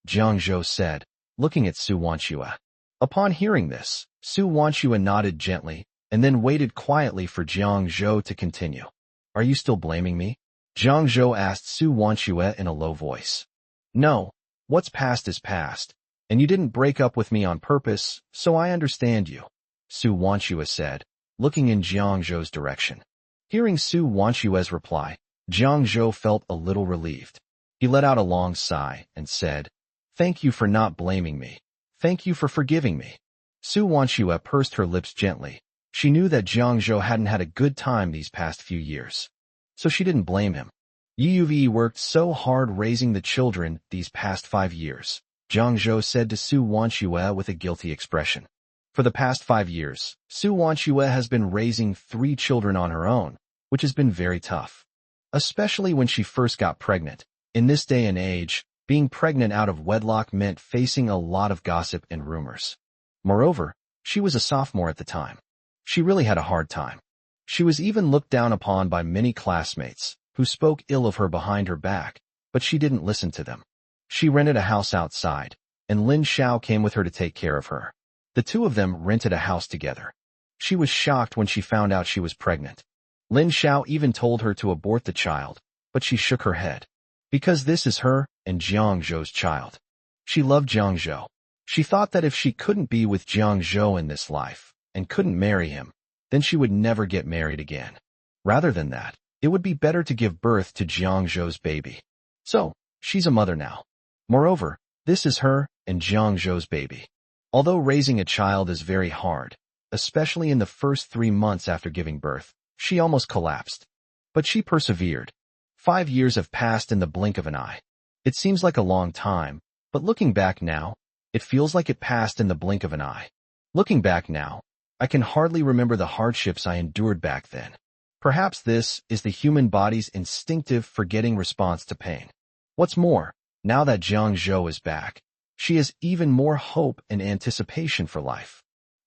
Jiang Zhou said, looking at Su Wanxue. Upon hearing this, Su Wanxue nodded gently, and then waited quietly for Jiang Zhou to continue. "Are you still blaming me?" Jiang Zhou asked Su Wanxue in a low voice. "No, what's past is past, and you didn't break up with me on purpose, so I understand you," Su Wanxue said, looking in Jiang Zhou's direction. Hearing Su Wanxue's reply, Jiang Zhou felt a little relieved. He let out a long sigh and said, "Thank you for not blaming me. Thank you for forgiving me." Su Wanxue pursed her lips gently. She knew that Jiang Zhou hadn't had a good time these past few years, so she didn't blame him. You've worked so hard raising the children these past 5 years, Jiang Zhou said to Su Wanxue with a guilty expression. For the past 5 years, Su Wanxue has been raising 3 children on her own, which has been very tough. Especially when she first got pregnant. In this day and age, being pregnant out of wedlock meant facing a lot of gossip and rumors. Moreover, she was a sophomore at the time. She really had a hard time. She was even looked down upon by many classmates, who spoke ill of her behind her back, but she didn't listen to them. She rented a house outside, and Lin Xiao came with her to take care of her. The two of them rented a house together. She was shocked when she found out she was pregnant. Lin Xiao even told her to abort the child, but she shook her head. Because this is her and Jiang Zhou's child. She loved Jiang Zhou. She thought that if she couldn't be with Jiang Zhou in this life, and couldn't marry him, then she would never get married again. Rather than that, it would be better to give birth to Jiang Zhou's baby. So, she's a mother now. Moreover, this is her and Jiang Zhou's baby. Although raising a child is very hard, especially in the first 3 months after giving birth, she almost collapsed. But she persevered. 5 years have passed in the blink of an eye. It seems like a long time, but looking back now, it feels like it passed in the blink of an eye. Looking back now, I can hardly remember the hardships I endured back then. Perhaps this is the human body's instinctive forgetting response to pain. What's more, now that Jiang Zhou is back, she has even more hope and anticipation for life.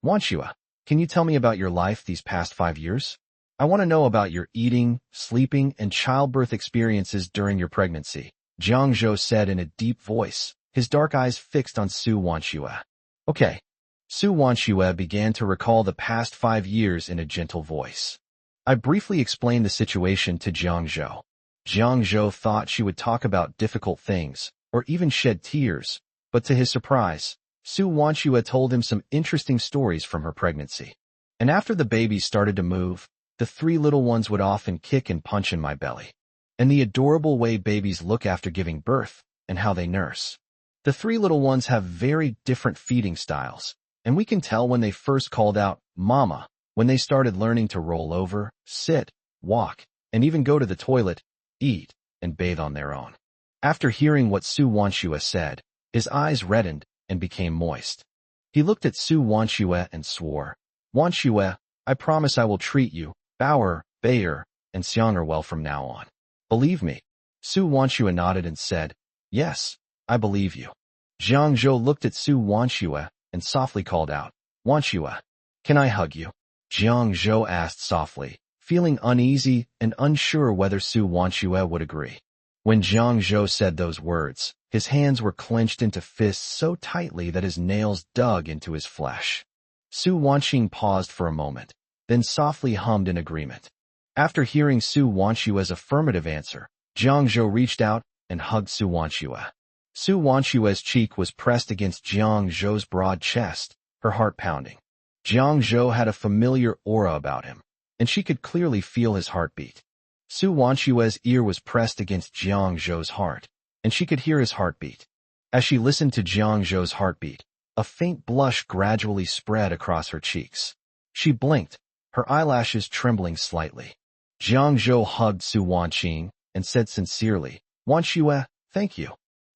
Wanxue, can you tell me about your life these past 5 years? I want to know about your eating, sleeping, and childbirth experiences during your pregnancy, Jiang Zhou said in a deep voice, his dark eyes fixed on Su Wanxue. Okay. Su Wanxue began to recall the past 5 years in a gentle voice. I briefly explained the situation to Jiang Zhou. Jiang Zhou thought she would talk about difficult things, or even shed tears, but to his surprise, Su Wanxue told him some interesting stories from her pregnancy. And after the babies started to move, the 3 little ones would often kick and punch in my belly. And the adorable way babies look after giving birth, and how they nurse. The 3 little ones have very different feeding styles, and we can tell when they first called out, "Mama," when they started learning to roll over, sit, walk, and even go to the toilet, eat, and bathe on their own. After hearing what Su Wanxue said, his eyes reddened and became moist. He looked at Su Wanxue and swore, "Wanxue, I promise I will treat you, Bauer, Bayer, and Xianger well from now on. Believe me." Su Wanxue nodded and said, "Yes, I believe you." Jiang Zhou looked at Su Wanxue and softly called out, "Wanxue, can I hug you?" Jiang Zhou asked softly, feeling uneasy and unsure whether Su Wanxue would agree. When Jiang Zhou said those words, his hands were clenched into fists so tightly that his nails dug into his flesh. Su Wanxing paused for a moment, then softly hummed in agreement. After hearing Su Wanxue's affirmative answer, Jiang Zhou reached out and hugged Su Wanxue. Su Wanshue's cheek was pressed against Jiang Zhou's broad chest, her heart pounding. Jiang Zhou had a familiar aura about him, and she could clearly feel his heartbeat. Su Wanshue's ear was pressed against Jiang Zhou's heart, and she could hear his heartbeat. As she listened to Jiang Zhou's heartbeat, a faint blush gradually spread across her cheeks. She blinked, her eyelashes trembling slightly. Jiang Zhou hugged Su Wanqing and said sincerely, "Wanshue, thank you.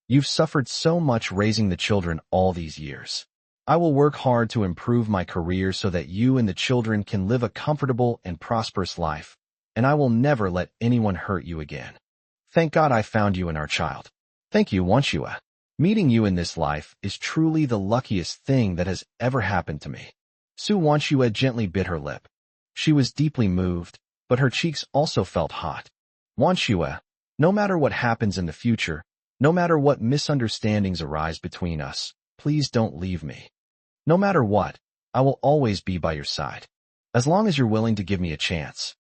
You've suffered so much raising the children all these years. I will work hard to improve my career so that you and the children can live a comfortable and prosperous life, and I will never let anyone hurt you again. Thank God I found you and our child. Thank you, Wanshue. Meeting you in this life is truly the luckiest thing that has ever happened to me." Su Wanshue gently bit her lip. She was deeply moved, but her cheeks also felt hot. "Wanshue, no matter what happens in the future, no matter what misunderstandings arise between us, please don't leave me. No matter what, I will always be by your side. As long as you're willing to give me a chance,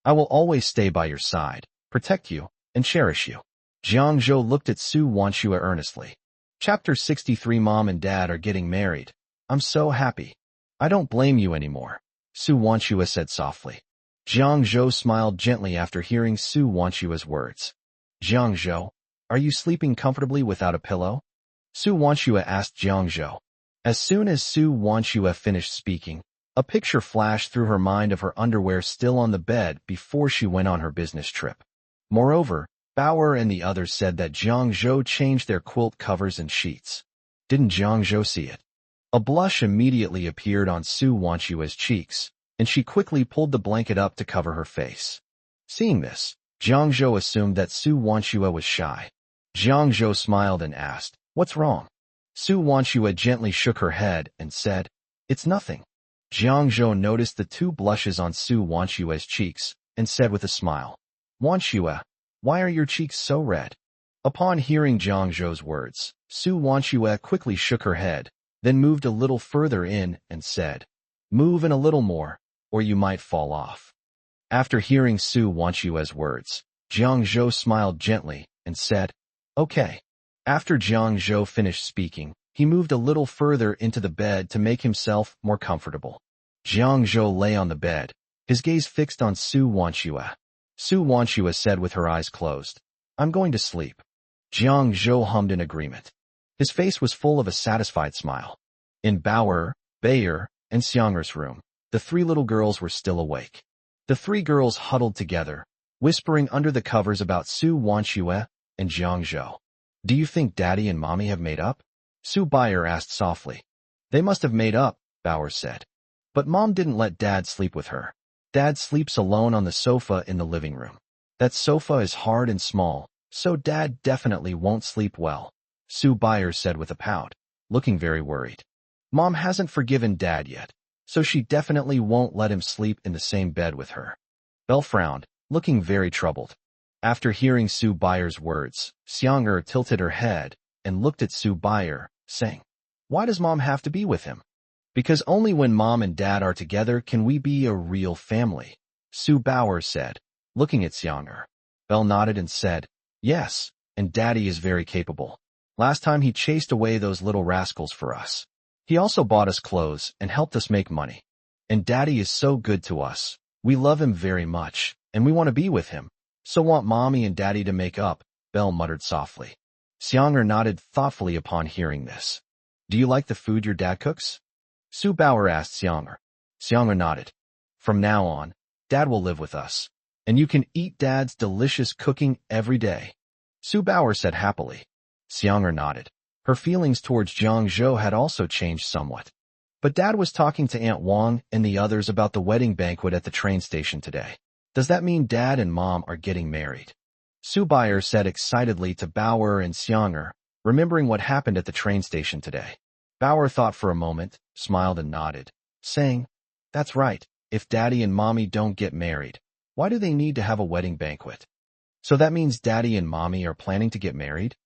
I will always stay by your side, protect you, and cherish you." Jiang Zhou looked at Su Wanshue earnestly. Chapter 63. Mom and Dad are getting married. I'm so happy. I don't blame you anymore, Su Wanshue said softly. Jiang Zhou smiled gently after hearing Su Wanshue's words. "Jiang Zhou, are you sleeping comfortably without a pillow?" Su Wanshue asked Jiang Zhou. As soon as Su Wanshue finished speaking, a picture flashed through her mind of her underwear still on the bed before she went on her business trip. Moreover, Bauer and the others said that Jiang Zhou changed their quilt covers and sheets. Didn't Jiang Zhou see it? A blush immediately appeared on Su Wanshue's cheeks, and she quickly pulled the blanket up to cover her face. Seeing this, Jiang Zhou assumed that Su Wanshue was shy. Jiang Zhou smiled and asked, "What's wrong?" Su Wanshue gently shook her head and said, "It's nothing." Jiang Zhou noticed the two blushes on Su Wanshue's cheeks and said with a smile, "Wanshue, why are your cheeks so red?" Upon hearing Jiang Zhou's words, Su Wanshue quickly shook her head, then moved a little further in and said, "Move in a little more, or you might fall off." After hearing Su Wanshue's words, Jiang Zhou smiled gently and said, "Okay." After Jiang Zhou finished speaking, he moved a little further into the bed to make himself more comfortable. Jiang Zhou lay on the bed, his gaze fixed on Su Wanshue. Su Wanshue said with her eyes closed, "I'm going to sleep." Jiang Zhou hummed in agreement. His face was full of a satisfied smile. In Bauer, Bayer, and Xiang'er's room, the three little girls were still awake. The three girls huddled together, whispering under the covers about Su Wanshue and Jiang Zhou. "Do you think Daddy and Mommy have made up?" Su Bayer asked softly. "They must have made up," Bauer said. "But Mom didn't let Dad sleep with her. Dad sleeps alone on the sofa in the living room. That sofa is hard and small, so Dad definitely won't sleep well," Su Bayer said with a pout, looking very worried. "Mom hasn't forgiven Dad yet, so she definitely won't let him sleep in the same bed with her." Belle frowned, looking very troubled. After hearing Su Bayer's words, Xiang'er tilted her head and looked at Su Bayer, saying, "Why does Mom have to be with him?" "Because only when Mom and Dad are together can we be a real family," Su Bauer said, looking at Xiang'er. Belle nodded and said, "Yes, and Daddy is very capable. Last time he chased away those little rascals for us. He also bought us clothes and helped us make money. And Daddy is so good to us. We love him very much, and we want to be with him. So want Mommy and Daddy to make up," Belle muttered softly. Xiang'er nodded thoughtfully upon hearing this. "Do you like the food your dad cooks?" Su Bauer asked Xiang'er. Xiang'er nodded. "From now on, Dad will live with us, and you can eat Dad's delicious cooking every day," Su Bauer said happily. Xiang'er nodded. Her feelings towards Jiang Zhou had also changed somewhat. "But Dad was talking to Aunt Wang and the others about the wedding banquet at the train station today. Does that mean Dad and Mom are getting married?" Su Bayer said excitedly to Bauer and Xiang'er, remembering what happened at the train station today. Bauer thought for a moment, smiled and nodded, saying, "That's right. If Daddy and Mommy don't get married, why do they need to have a wedding banquet?" "So that means Daddy and Mommy are planning to get married?"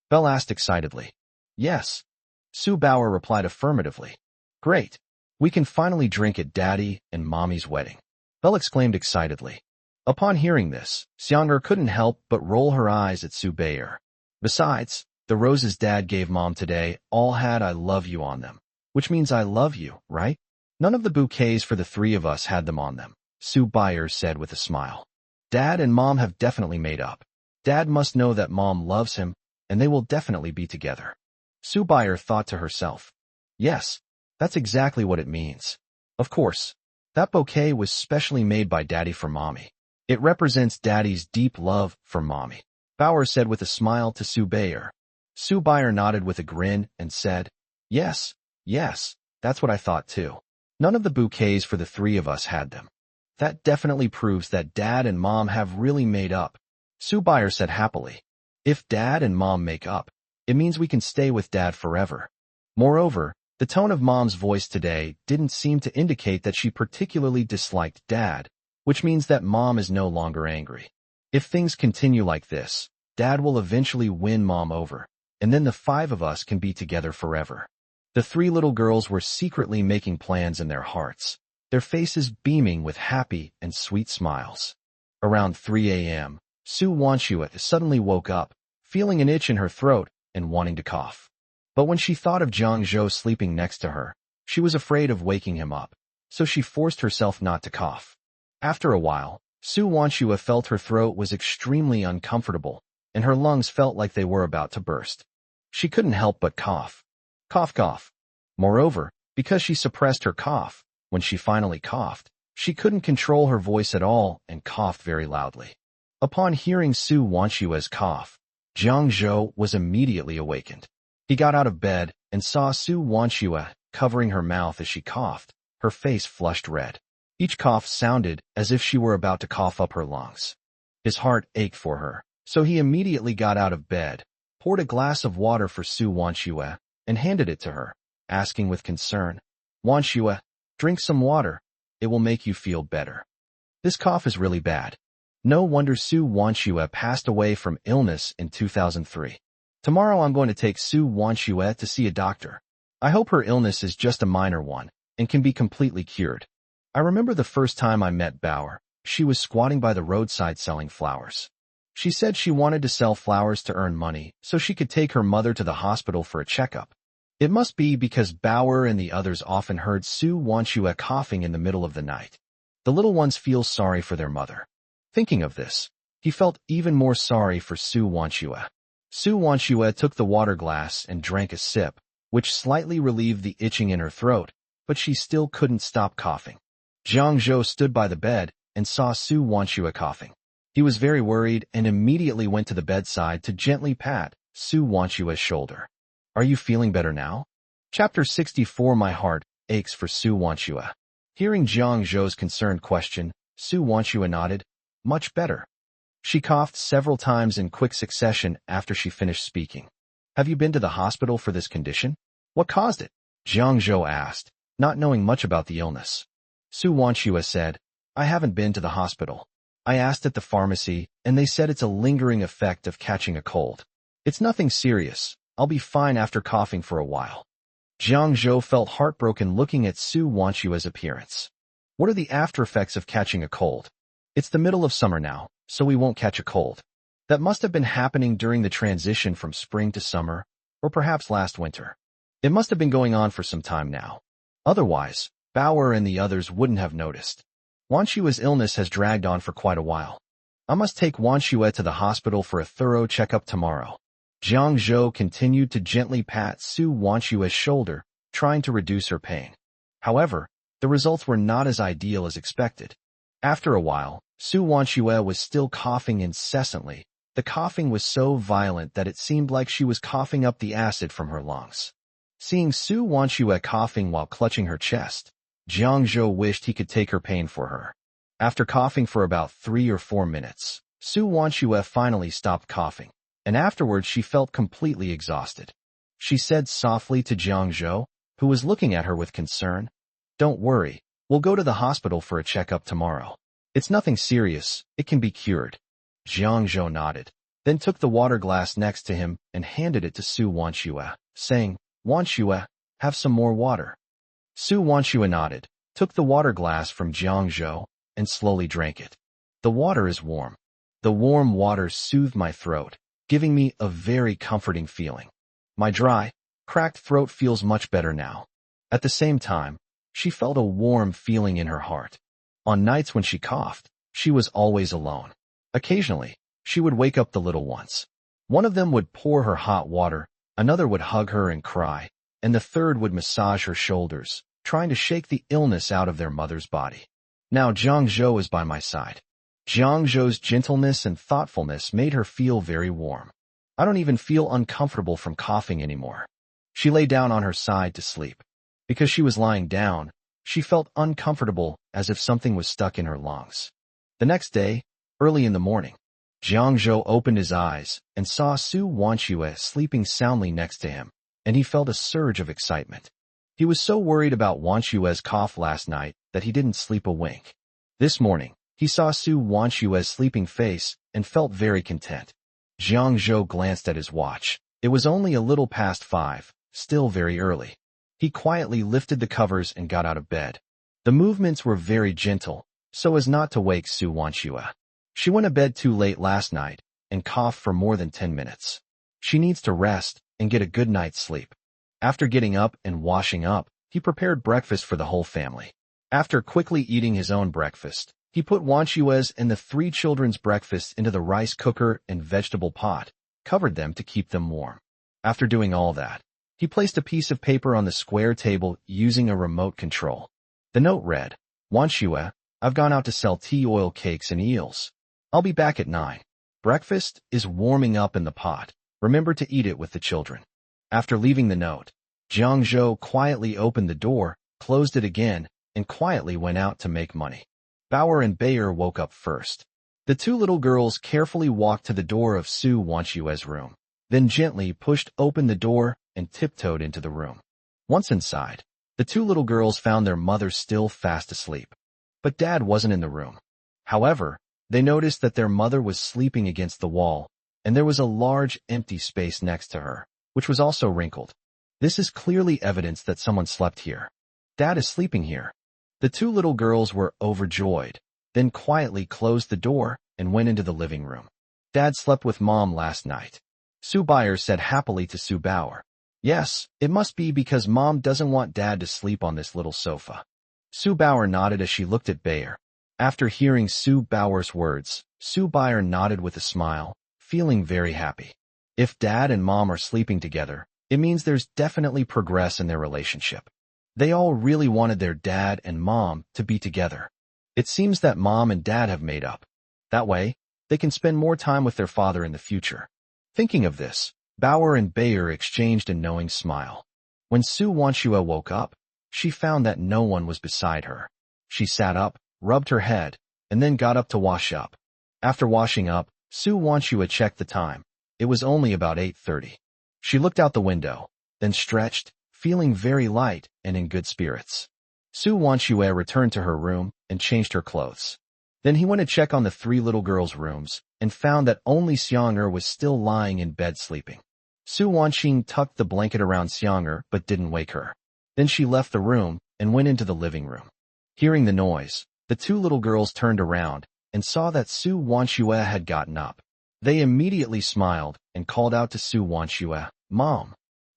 Belle asked excitedly. "Yes." Su Bauer replied affirmatively. "Great. We can finally drink at Daddy and Mommy's wedding," Belle exclaimed excitedly. Upon hearing this, Xiang'er couldn't help but roll her eyes at Su Bayer. Besides, The roses Dad gave Mom today all had "I love you" on them, which means I love you, right? None of the bouquets for the three of us had them on them, Sue Byers said with a smile. Dad and Mom have definitely made up. Dad must know that Mom loves him, and they will definitely be together. Sue Byers thought to herself. Yes, that's exactly what it means. Of course, that bouquet was specially made by Daddy for Mommy. It represents Daddy's deep love for Mommy, Bauer said with a smile to Sue Byers. Sue Byers nodded with a grin and said, yes, that's what I thought too. None of the bouquets for the three of us had them. That definitely proves that Dad and Mom have really made up, Sue Byers said happily. If Dad and Mom make up, it means we can stay with Dad forever. Moreover, the tone of Mom's voice today didn't seem to indicate that she particularly disliked Dad, which means that Mom is no longer angry. If things continue like this, Dad will eventually win Mom over, and then the five of us can be together forever. The three little girls were secretly making plans in their hearts, their faces beaming with happy and sweet smiles. Around 3 a.m., Sue Wanshua suddenly woke up, feeling an itch in her throat and wanting to cough. But when she thought of Jiang Zhou sleeping next to her, she was afraid of waking him up, so she forced herself not to cough. After a while, Sue Wanshua felt her throat was extremely uncomfortable, and her lungs felt like they were about to burst. She couldn't help but cough. Cough. Moreover, because she suppressed her cough, when she finally coughed, she couldn't control her voice at all and coughed very loudly. Upon hearing Sue Wanshua's cough, Jiang Zhou was immediately awakened. He got out of bed and saw Sue Wanshua covering her mouth as she coughed, her face flushed red. Each cough sounded as if she were about to cough up her lungs. His heart ached for her, so he immediately got out of bed, poured a glass of water for Sue Wanshua, and handed it to her, asking with concern, "Wanshua, drink some water. It will make you feel better. This cough is really bad." No wonder Sue Wanshua passed away from illness in 2003. Tomorrow I'm going to take Sue Wanshua to see a doctor. I hope her illness is just a minor one and can be completely cured. I remember the first time I met Bauer. She was squatting by the roadside selling flowers. She said she wanted to sell flowers to earn money so she could take her mother to the hospital for a checkup. It must be because Bauer and the others often heard Sue Wanshua coughing in the middle of the night. The little ones feel sorry for their mother. Thinking of this, he felt even more sorry for Sue Wanshua. Sue Wanshua took the water glass and drank a sip, which slightly relieved the itching in her throat, but she still couldn't stop coughing. Jiang Zhou stood by the bed and saw Sue Wanshua coughing. He was very worried and immediately went to the bedside to gently pat Sue Wanshua's shoulder. "Are you feeling better now?" Chapter 64. My heart aches for Sue Wanshua. Hearing Jiang Zhou's concerned question, Sue Wanshua nodded. Much better. She coughed several times in quick succession after she finished speaking. "Have you been to the hospital for this condition? What caused it?" Jiang Zhou asked, not knowing much about the illness. Sue Wanshua said, "I haven't been to the hospital. I asked at the pharmacy, and they said it's a lingering effect of catching a cold. It's nothing serious. I'll be fine after coughing for a while." Jiang Zhou felt heartbroken looking at Sue Wanshua's appearance. "What are the after effects of catching a cold?" "It's the middle of summer now, so we won't catch a cold." That must have been happening during the transition from spring to summer, or perhaps last winter. It must have been going on for some time now. Otherwise, Bauer and the others wouldn't have noticed. Wanshua's illness has dragged on for quite a while. I must take Wanshua to the hospital for a thorough checkup tomorrow. Jiang Zhou continued to gently pat Sue Wanshua's shoulder, trying to reduce her pain. However, the results were not as ideal as expected. After a while, Sue Wanshua was still coughing incessantly. The coughing was so violent that it seemed like she was coughing up the acid from her lungs. Seeing Sue Wanshua coughing while clutching her chest, Jiang Zhou wished he could take her pain for her. After coughing for about 3 or 4 minutes, Sue Wanshua finally stopped coughing, and afterwards she felt completely exhausted. She said softly to Jiang Zhou, who was looking at her with concern, "Don't worry, we'll go to the hospital for a checkup tomorrow. It's nothing serious, it can be cured." Jiang Zhou nodded, then took the water glass next to him and handed it to Sue Wanshua, saying, "Wanshua, have some more water." Sue Wanshua nodded, took the water glass from Jiang Zhou, and slowly drank it. "The water is warm. The warm water soothed my throat. giving me a very comforting feeling. My dry, cracked throat feels much better now. At the same time, she felt a warm feeling in her heart. On nights when she coughed, she was always alone. Occasionally, she would wake up the little ones. One of them would pour her hot water, another would hug her and cry, and the third would massage her shoulders, trying to shake the illness out of their mother's body. Now Jiangzhou is by my side. Jiangzhou's gentleness and thoughtfulness made her feel very warm. I don't even feel uncomfortable from coughing anymore. She lay down on her side to sleep. Because she was lying down, she felt uncomfortable as if something was stuck in her lungs. The next day, early in the morning, Jiangzhou opened his eyes and saw Su Wanxue sleeping soundly next to him, and he felt a surge of excitement. He was so worried about Wanxue's cough last night that he didn't sleep a wink. This morning, he saw Su Wanxue's sleeping face and felt very content. Jiangzhou glanced at his watch. It was only a little past 5, still very early. He quietly lifted the covers and got out of bed. The movements were very gentle, so as not to wake Su Wanxue. She went to bed too late last night and coughed for more than 10 minutes. She needs to rest and get a good night's sleep. After getting up and washing up, he prepared breakfast for the whole family. After quickly eating his own breakfast, he put Wanxue's and the 3 children's breakfast into the rice cooker and vegetable pot, covered them to keep them warm. After doing all that, he placed a piece of paper on the square table using a remote control. The note read, "Wanxue, I've gone out to sell tea oil cakes and eels. I'll be back at 9. Breakfast is warming up in the pot. Remember to eat it with the children." After leaving the note, Jiangzhou quietly opened the door, closed it again, and quietly went out to make money. Bauer and Bayer woke up first. The 2 little girls carefully walked to the door of Su Wanxue's room, then gently pushed open the door and tiptoed into the room. Once inside, the 2 little girls found their mother still fast asleep. But Dad wasn't in the room. However, they noticed that their mother was sleeping against the wall, and there was a large empty space next to her, which was also wrinkled. This is clearly evidence that someone slept here. Dad is sleeping here. The 2 little girls were overjoyed, then quietly closed the door and went into the living room. Dad slept with Mom last night. Su Bayer said happily to Su Bauer. Yes, it must be because Mom doesn't want Dad to sleep on this little sofa. Su Bauer nodded as she looked at Bayer. After hearing Su Bauer's words, Su Bayer nodded with a smile, feeling very happy. If Dad and Mom are sleeping together, it means there's definitely progress in their relationship. They all really wanted their dad and mom to be together. It seems that Mom and Dad have made up. That way, they can spend more time with their father in the future. Thinking of this, Bauer and Bayer exchanged a knowing smile. When Su Wanxue woke up, she found that no one was beside her. She sat up, rubbed her head, and then got up to wash up. After washing up, Su Wanxue checked the time. It was only about 8:30. She looked out the window, then stretched, feeling very light and in good spirits. Su Wanxue returned to her room and changed her clothes. Then he went to check on the 3 little girls' rooms and found that only Xiang'er was still lying in bed sleeping. Su Wanqing tucked the blanket around Xiang'er but didn't wake her. Then she left the room and went into the living room. Hearing the noise, the 2 little girls turned around and saw that Su Wanxue had gotten up. They immediately smiled and called out to Su Wanxue, "Mom."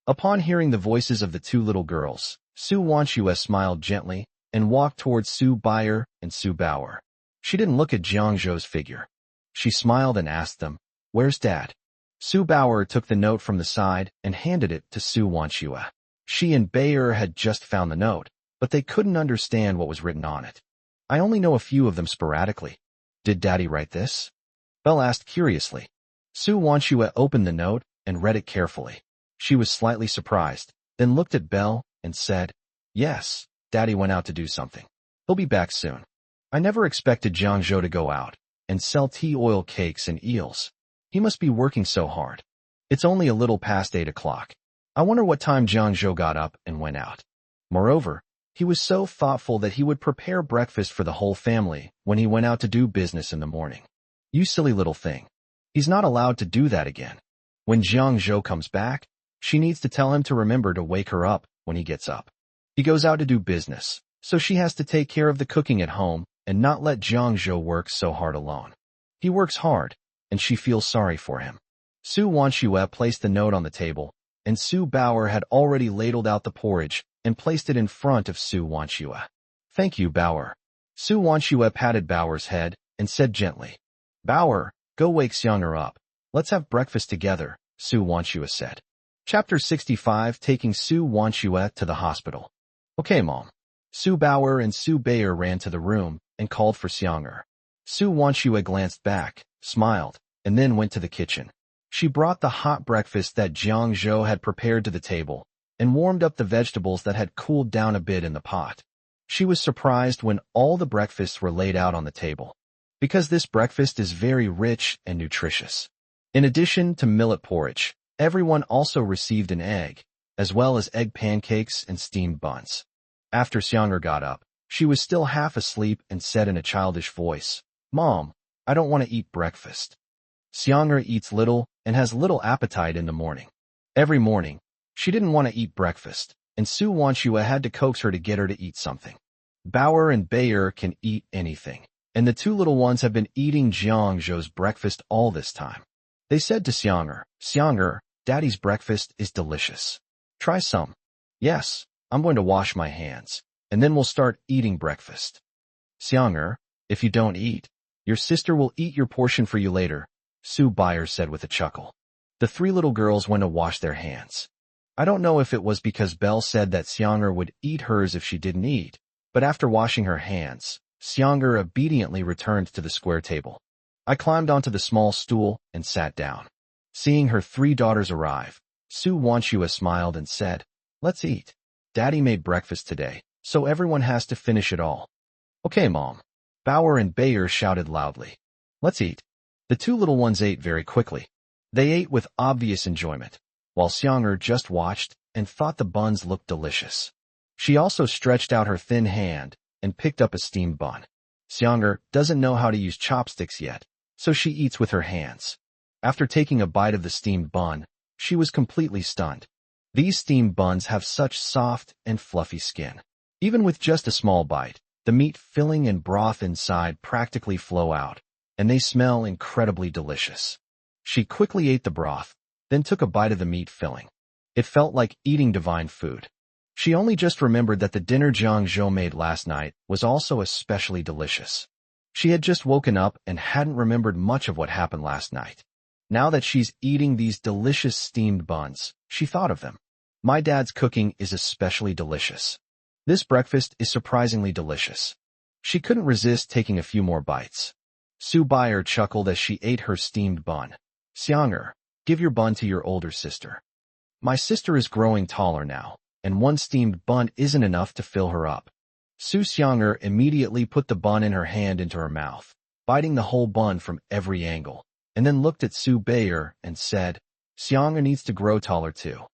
Upon hearing the voices of the 2 little girls, Su Wanxue smiled gently and walked towards Su Bayer and Su Bauer. She didn't look at Jiangzhou's figure. She smiled and asked them, "Where's Dad?" Su Bauer took the note from the side and handed it to Su Wanxue. She and Bayer had just found the note, but they couldn't understand what was written on it. "I only know a few of them sporadically. Did Daddy write this?" Belle asked curiously. Su Wanxue opened the note and read it carefully. She was slightly surprised, then looked at Belle and said, "Yes, Daddy went out to do something. He'll be back soon. I never expected Jiangzhou to go out and sell tea oil cakes and eels. He must be working so hard. It's only a little past 8 o'clock. I wonder what time Jiangzhou got up and went out." Moreover, he was so thoughtful that he would prepare breakfast for the whole family when he went out to do business in the morning. You silly little thing. He's not allowed to do that again. When Jiangzhou comes back, she needs to tell him to remember to wake her up when he gets up. He goes out to do business, so she has to take care of the cooking at home and not let Jiangzhou work so hard alone. He works hard, and she feels sorry for him. Su Wanshue placed the note on the table, and Su Bauer had already ladled out the porridge and placed it in front of Su Wanshue. Thank you, Bauer. Su Wanshue patted Bauer's head and said gently, Bauer, go wake Xianger up. Let's have breakfast together, Su Wanshue said. Chapter 65, Taking Su Wanshue to the Hospital. Okay, Mom. Su Bauer and Su Bayer ran to the room and called for Xianger. Su Wanshue glanced back, smiled, and then went to the kitchen. She brought the hot breakfast that Jiang Zhou had prepared to the table and warmed up the vegetables that had cooled down a bit in the pot. She was surprised when all the breakfasts were laid out on the table, because this breakfast is very rich and nutritious. In addition to millet porridge, everyone also received an egg, as well as egg pancakes and steamed buns. After Xianger got up, she was still half asleep and said in a childish voice, Mom, I don't want to eat breakfast. Xianger eats little and has little appetite in the morning. Every morning, she didn't want to eat breakfast, and Su Wanshue had to coax her to get her to eat something. Bauer and Bayer can eat anything, and the two little ones have been eating Jiang Zhou's breakfast all this time. They said to Xianger, Xianger, Daddy's breakfast is delicious. Try some. Yes, I'm going to wash my hands, and then we'll start eating breakfast. Xianger, if you don't eat, your sister will eat your portion for you later, Su Bayer said with a chuckle. The three little girls went to wash their hands. I don't know if it was because Belle said that Xianger would eat hers if she didn't eat, but after washing her hands, Xianger obediently returned to the square table. I climbed onto the small stool and sat down. Seeing her three daughters arrive, Su Wanshue smiled and said, Let's eat. Daddy made breakfast today, so everyone has to finish it all. Okay, Mom. Bauer and Bayer shouted loudly. Let's eat. The two little ones ate very quickly. They ate with obvious enjoyment, while Xianger just watched and thought the buns looked delicious. She also stretched out her thin hand and picked up a steamed bun. Xianger doesn't know how to use chopsticks yet, so she eats with her hands. After taking a bite of the steamed bun, she was completely stunned. These steamed buns have such soft and fluffy skin. Even with just a small bite, the meat filling and broth inside practically flow out, and they smell incredibly delicious. She quickly ate the broth, then took a bite of the meat filling. It felt like eating divine food. She only just remembered that the dinner Jiang Zhou made last night was also especially delicious. She had just woken up and hadn't remembered much of what happened last night. Now that she's eating these delicious steamed buns, she thought of them. My dad's cooking is especially delicious. This breakfast is surprisingly delicious. She couldn't resist taking a few more bites. Su Bayer chuckled as she ate her steamed bun. Xianger, give your bun to your older sister. My sister is growing taller now, and one steamed bun isn't enough to fill her up. Su Xianger immediately put the bun in her hand into her mouth, biting the whole bun from every angle, and then looked at Su Bayer and said, Xianger needs to grow taller too.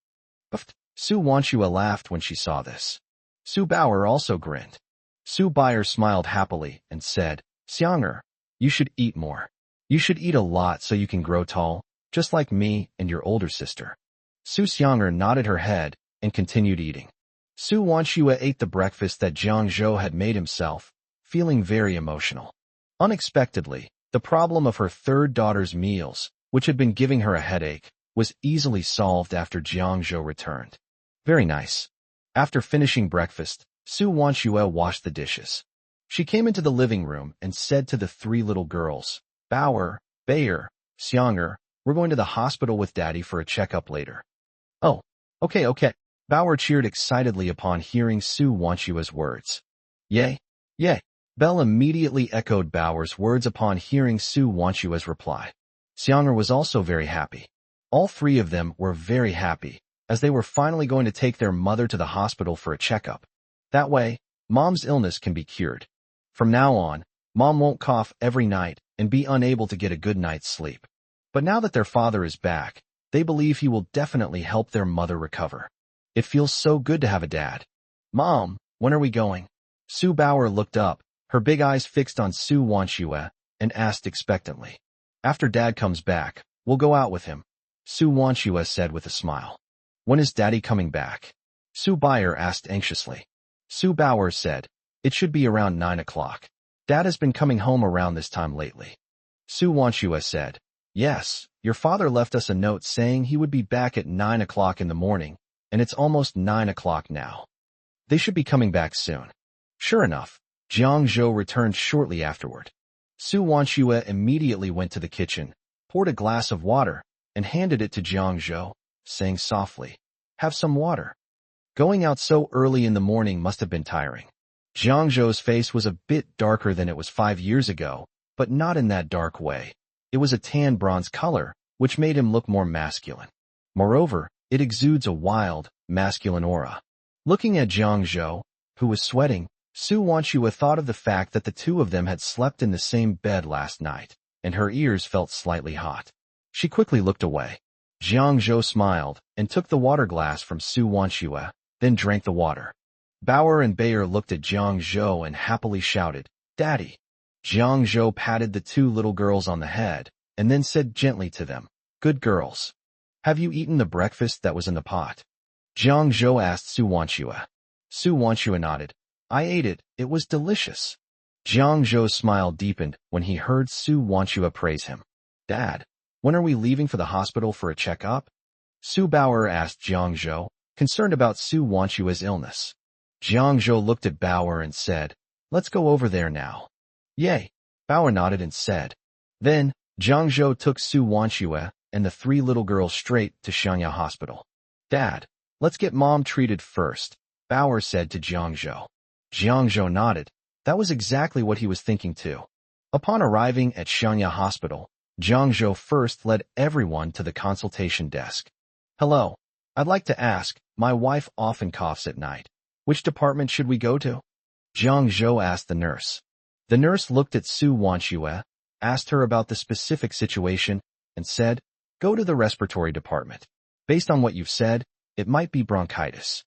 Su Wanshue laughed when she saw this. Su Bauer also grinned. Su Bayer smiled happily and said, Xianger, you should eat more. You should eat a lot so you can grow tall, just like me and your older sister. Su Xianger nodded her head and continued eating. Su Wanshue ate the breakfast that Jiang Zhou had made himself, feeling very emotional. Unexpectedly, the problem of her third daughter's meals, which had been giving her a headache, was easily solved after Jiang Zhou returned. Very nice. After finishing breakfast, Su Wanshue washed the dishes. She came into the living room and said to the three little girls, Bauer, Bayer, Xianger, we're going to the hospital with Daddy for a checkup later. Oh, okay. Bauer cheered excitedly upon hearing Su Wanshue's words. Yay. Belle immediately echoed Bauer's words upon hearing Su Wanshue's reply. Xianger was also very happy. All three of them were very happy, as they were finally going to take their mother to the hospital for a checkup. That way, Mom's illness can be cured. From now on, Mom won't cough every night and be unable to get a good night's sleep. But now that their father is back, they believe he will definitely help their mother recover. It feels so good to have a dad. Mom, when are we going? Su Bauer looked up, her big eyes fixed on Su Wanshue, and asked expectantly. After Dad comes back, we'll go out with him, Su Wanshue said with a smile. When is Daddy coming back? Su Bayer asked anxiously. Su Bauer said, it should be around 9 o'clock. Dad has been coming home around this time lately. Su Wanshue said, Yes, your father left us a note saying he would be back at 9 o'clock in the morning, and it's almost 9 o'clock now. They should be coming back soon. Sure enough, Jiang Zhou returned shortly afterward. Su Wanxue immediately went to the kitchen, poured a glass of water, and handed it to Jiang Zhou, saying softly, "Have some water." Going out so early in the morning must have been tiring. Jiang Zhou's face was a bit darker than it was 5 years ago, but not in that dark way. It was a tan bronze color, which made him look more masculine. Moreover, it exudes a wild, masculine aura. Looking at Jiang Zhou, who was sweating, Su Wanxue thought of the fact that the two of them had slept in the same bed last night, and her ears felt slightly hot. She quickly looked away. Jiang Zhou smiled and took the water glass from Su Wanxue, then drank the water. Bauer and Bayer looked at Jiang Zhou and happily shouted, "Daddy." Jiang Zhou patted the two little girls on the head, and then said gently to them, "Good girls. Have you eaten the breakfast that was in the pot?" Jiang Zhou asked Su Wanxue. Su Wanxue nodded. "I ate it, it was delicious." Jiang Zhou's smile deepened when he heard Su Wanxue praise him. "Dad, when are we leaving for the hospital for a checkup?" Su Bauer asked Jiang Zhou, concerned about Su Wanxue's illness. Jiang Zhou looked at Bauer and said, "Let's go over there now." "Yay." Bauer nodded and said. Then, Jiang Zhou took Su Wanxue and the three little girls straight to Xiangya Hospital. "Dad, let's get Mom treated first," Bauer said to Jiang Zhou. Jiang Zhou nodded. That was exactly what he was thinking too. Upon arriving at Xiangya Hospital, Jiang Zhou first led everyone to the consultation desk. "Hello, I'd like to ask, my wife often coughs at night. Which department should we go to?" Jiang Zhou asked the nurse. The nurse looked at Su Wanxue, asked her about the specific situation, and said, "Go to the respiratory department. Based on what you've said, it might be bronchitis."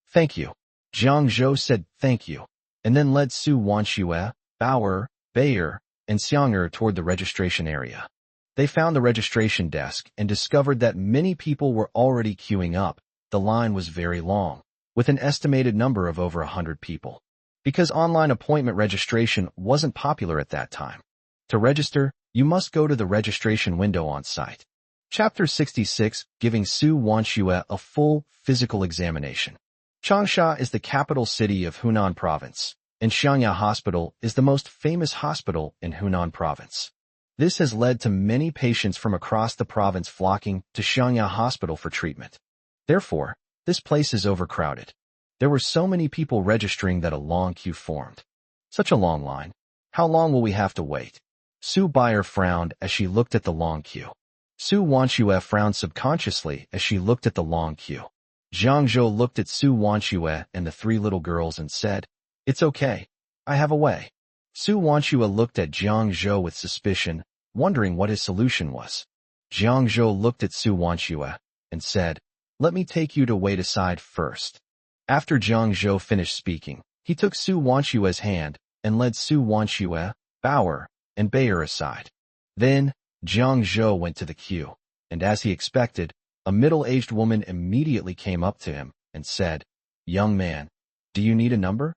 "Thank you." Jiang Zhou said thank you, and then led Su Wanxue, Bauer, Bayer, and Xiang'er toward the registration area. They found the registration desk and discovered that many people were already queuing up. The line was very long, with an estimated number of over 100 people. Because online appointment registration wasn't popular at that time. To register, you must go to the registration window on site. Chapter 66, giving Su Wanxue a full physical examination. Changsha is the capital city of Hunan Province, and Xiangya Hospital is the most famous hospital in Hunan Province. This has led to many patients from across the province flocking to Xiangya Hospital for treatment. Therefore, this place is overcrowded. There were so many people registering that a long queue formed. Such a long line. How long will we have to wait? Su Bayer frowned as she looked at the long queue. Su Wanxue frowned subconsciously as she looked at the long queue. Jiang Zhou looked at Su Wanxue and the three little girls and said, "It's okay. I have a way." Su Wanxue looked at Jiang Zhou with suspicion, wondering what his solution was. Jiang Zhou looked at Su Wanxue and said, "Let me take you to wait aside first." After Jiang Zhou finished speaking, he took Su Wanxue's hand and led Su Wanxue, Bauer, and Bayer aside. Then, Jiang Zhou went to the queue, and as he expected, a middle-aged woman immediately came up to him and said, "Young man, do you need a number?"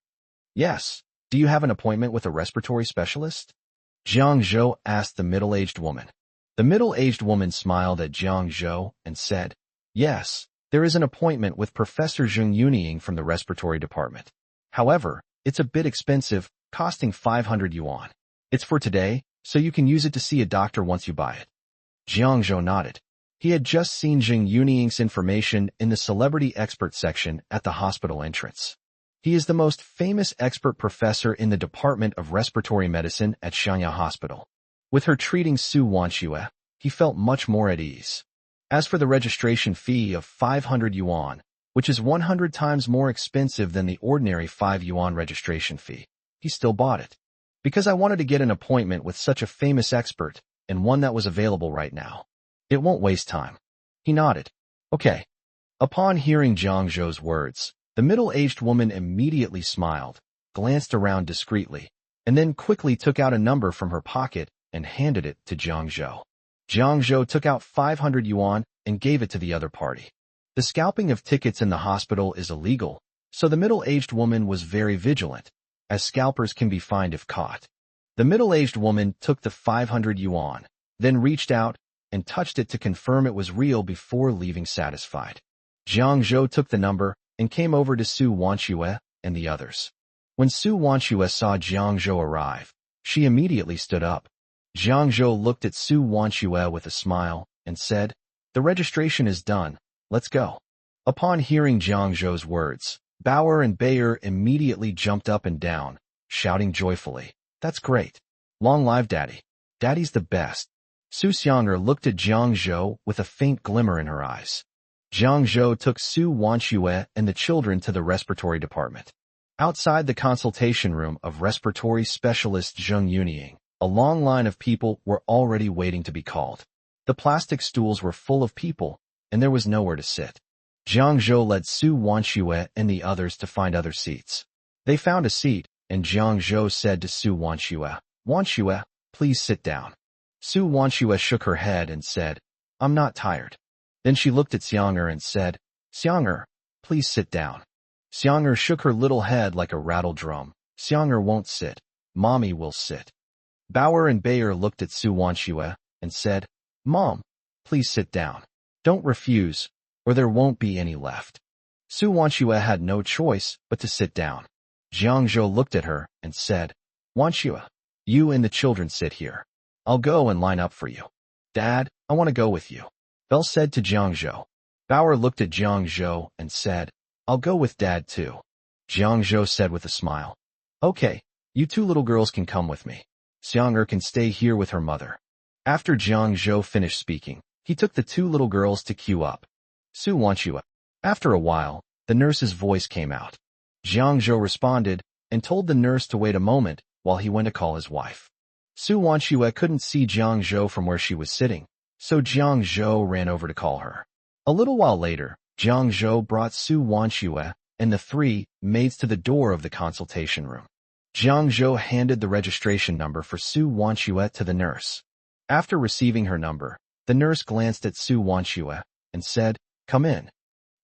"Yes. Do you have an appointment with a respiratory specialist?" Jiang Zhou asked the middle-aged woman. The middle-aged woman smiled at Jiang Zhou and said, "Yes. There is an appointment with Professor Zheng Yunying from the respiratory department. However, it's a bit expensive, costing 500 yuan. It's for today, so you can use it to see a doctor once you buy it." Jiang Zhou nodded. He had just seen Zheng Yunying's information in the celebrity expert section at the hospital entrance. He is the most famous expert professor in the Department of Respiratory Medicine at Xiangya Hospital. With her treating Su Wanxue, he felt much more at ease. As for the registration fee of 500 yuan, which is 100 times more expensive than the ordinary 5 yuan registration fee, he still bought it. Because I wanted to get an appointment with such a famous expert, and one that was available right now. It won't waste time. He nodded. Okay. Upon hearing Jiang Zhou's words, the middle-aged woman immediately smiled, glanced around discreetly, and then quickly took out a number from her pocket and handed it to Jiang Zhou. Jiang Zhou took out 500 yuan and gave it to the other party. The scalping of tickets in the hospital is illegal, so the middle-aged woman was very vigilant, as scalpers can be fined if caught. The middle-aged woman took the 500 yuan, then reached out, and touched it to confirm it was real before leaving satisfied. Jiang Zhou took the number and came over to Su Wanxue and the others. When Su Wanxue saw Jiang Zhou arrive, she immediately stood up. Jiang Zhou looked at Su Wanxue with a smile and said, "The registration is done, let's go." Upon hearing Jiang Zhou's words, Bauer and Bayer immediately jumped up and down, shouting joyfully, "That's great! Long live Daddy! Daddy's the best!" Su Xianger looked at Jiang Zhou with a faint glimmer in her eyes. Jiang Zhou took Su Wanxue and the children to the respiratory department. Outside the consultation room of respiratory specialist Zheng Yunying, a long line of people were already waiting to be called. The plastic stools were full of people, and there was nowhere to sit. Jiang Zhou led Su Wanxue and the others to find other seats. They found a seat, and Jiang Zhou said to Su Wanxue, "Wanxue, please sit down." Su Wanxue shook her head and said, "I'm not tired." Then she looked at Xianger and said, "Xianger, please sit down." Xianger shook her little head like a rattle drum. "Xianger won't sit. Mommy will sit." Bauer and Bayer looked at Su Wanxue and said, "Mom, please sit down. Don't refuse, or there won't be any left." Su Wanxue had no choice but to sit down. Jiang Zhou looked at her and said, "Wanxue, you and the children sit here. I'll go and line up for you." "Dad, I want to go with you," Belle said to Jiang Zhou. Bauer looked at Jiang Zhou and said, "I'll go with Dad too." Jiang Zhou said with a smile, "Okay, you two little girls can come with me. Xianger can stay here with her mother." After Jiang Zhou finished speaking, he took the two little girls to queue up. Su Wanxue. After a while, the nurse's voice came out. Jiang Zhou responded and told the nurse to wait a moment while he went to call his wife. Su Wanxue couldn't see Jiang Zhou from where she was sitting, so Jiang Zhou ran over to call her. A little while later, Jiang Zhou brought Su Wanxue and the three maids to the door of the consultation room. Jiang Zhou handed the registration number for Su Wanxue to the nurse. After receiving her number, the nurse glanced at Su Wanxue and said, "Come in."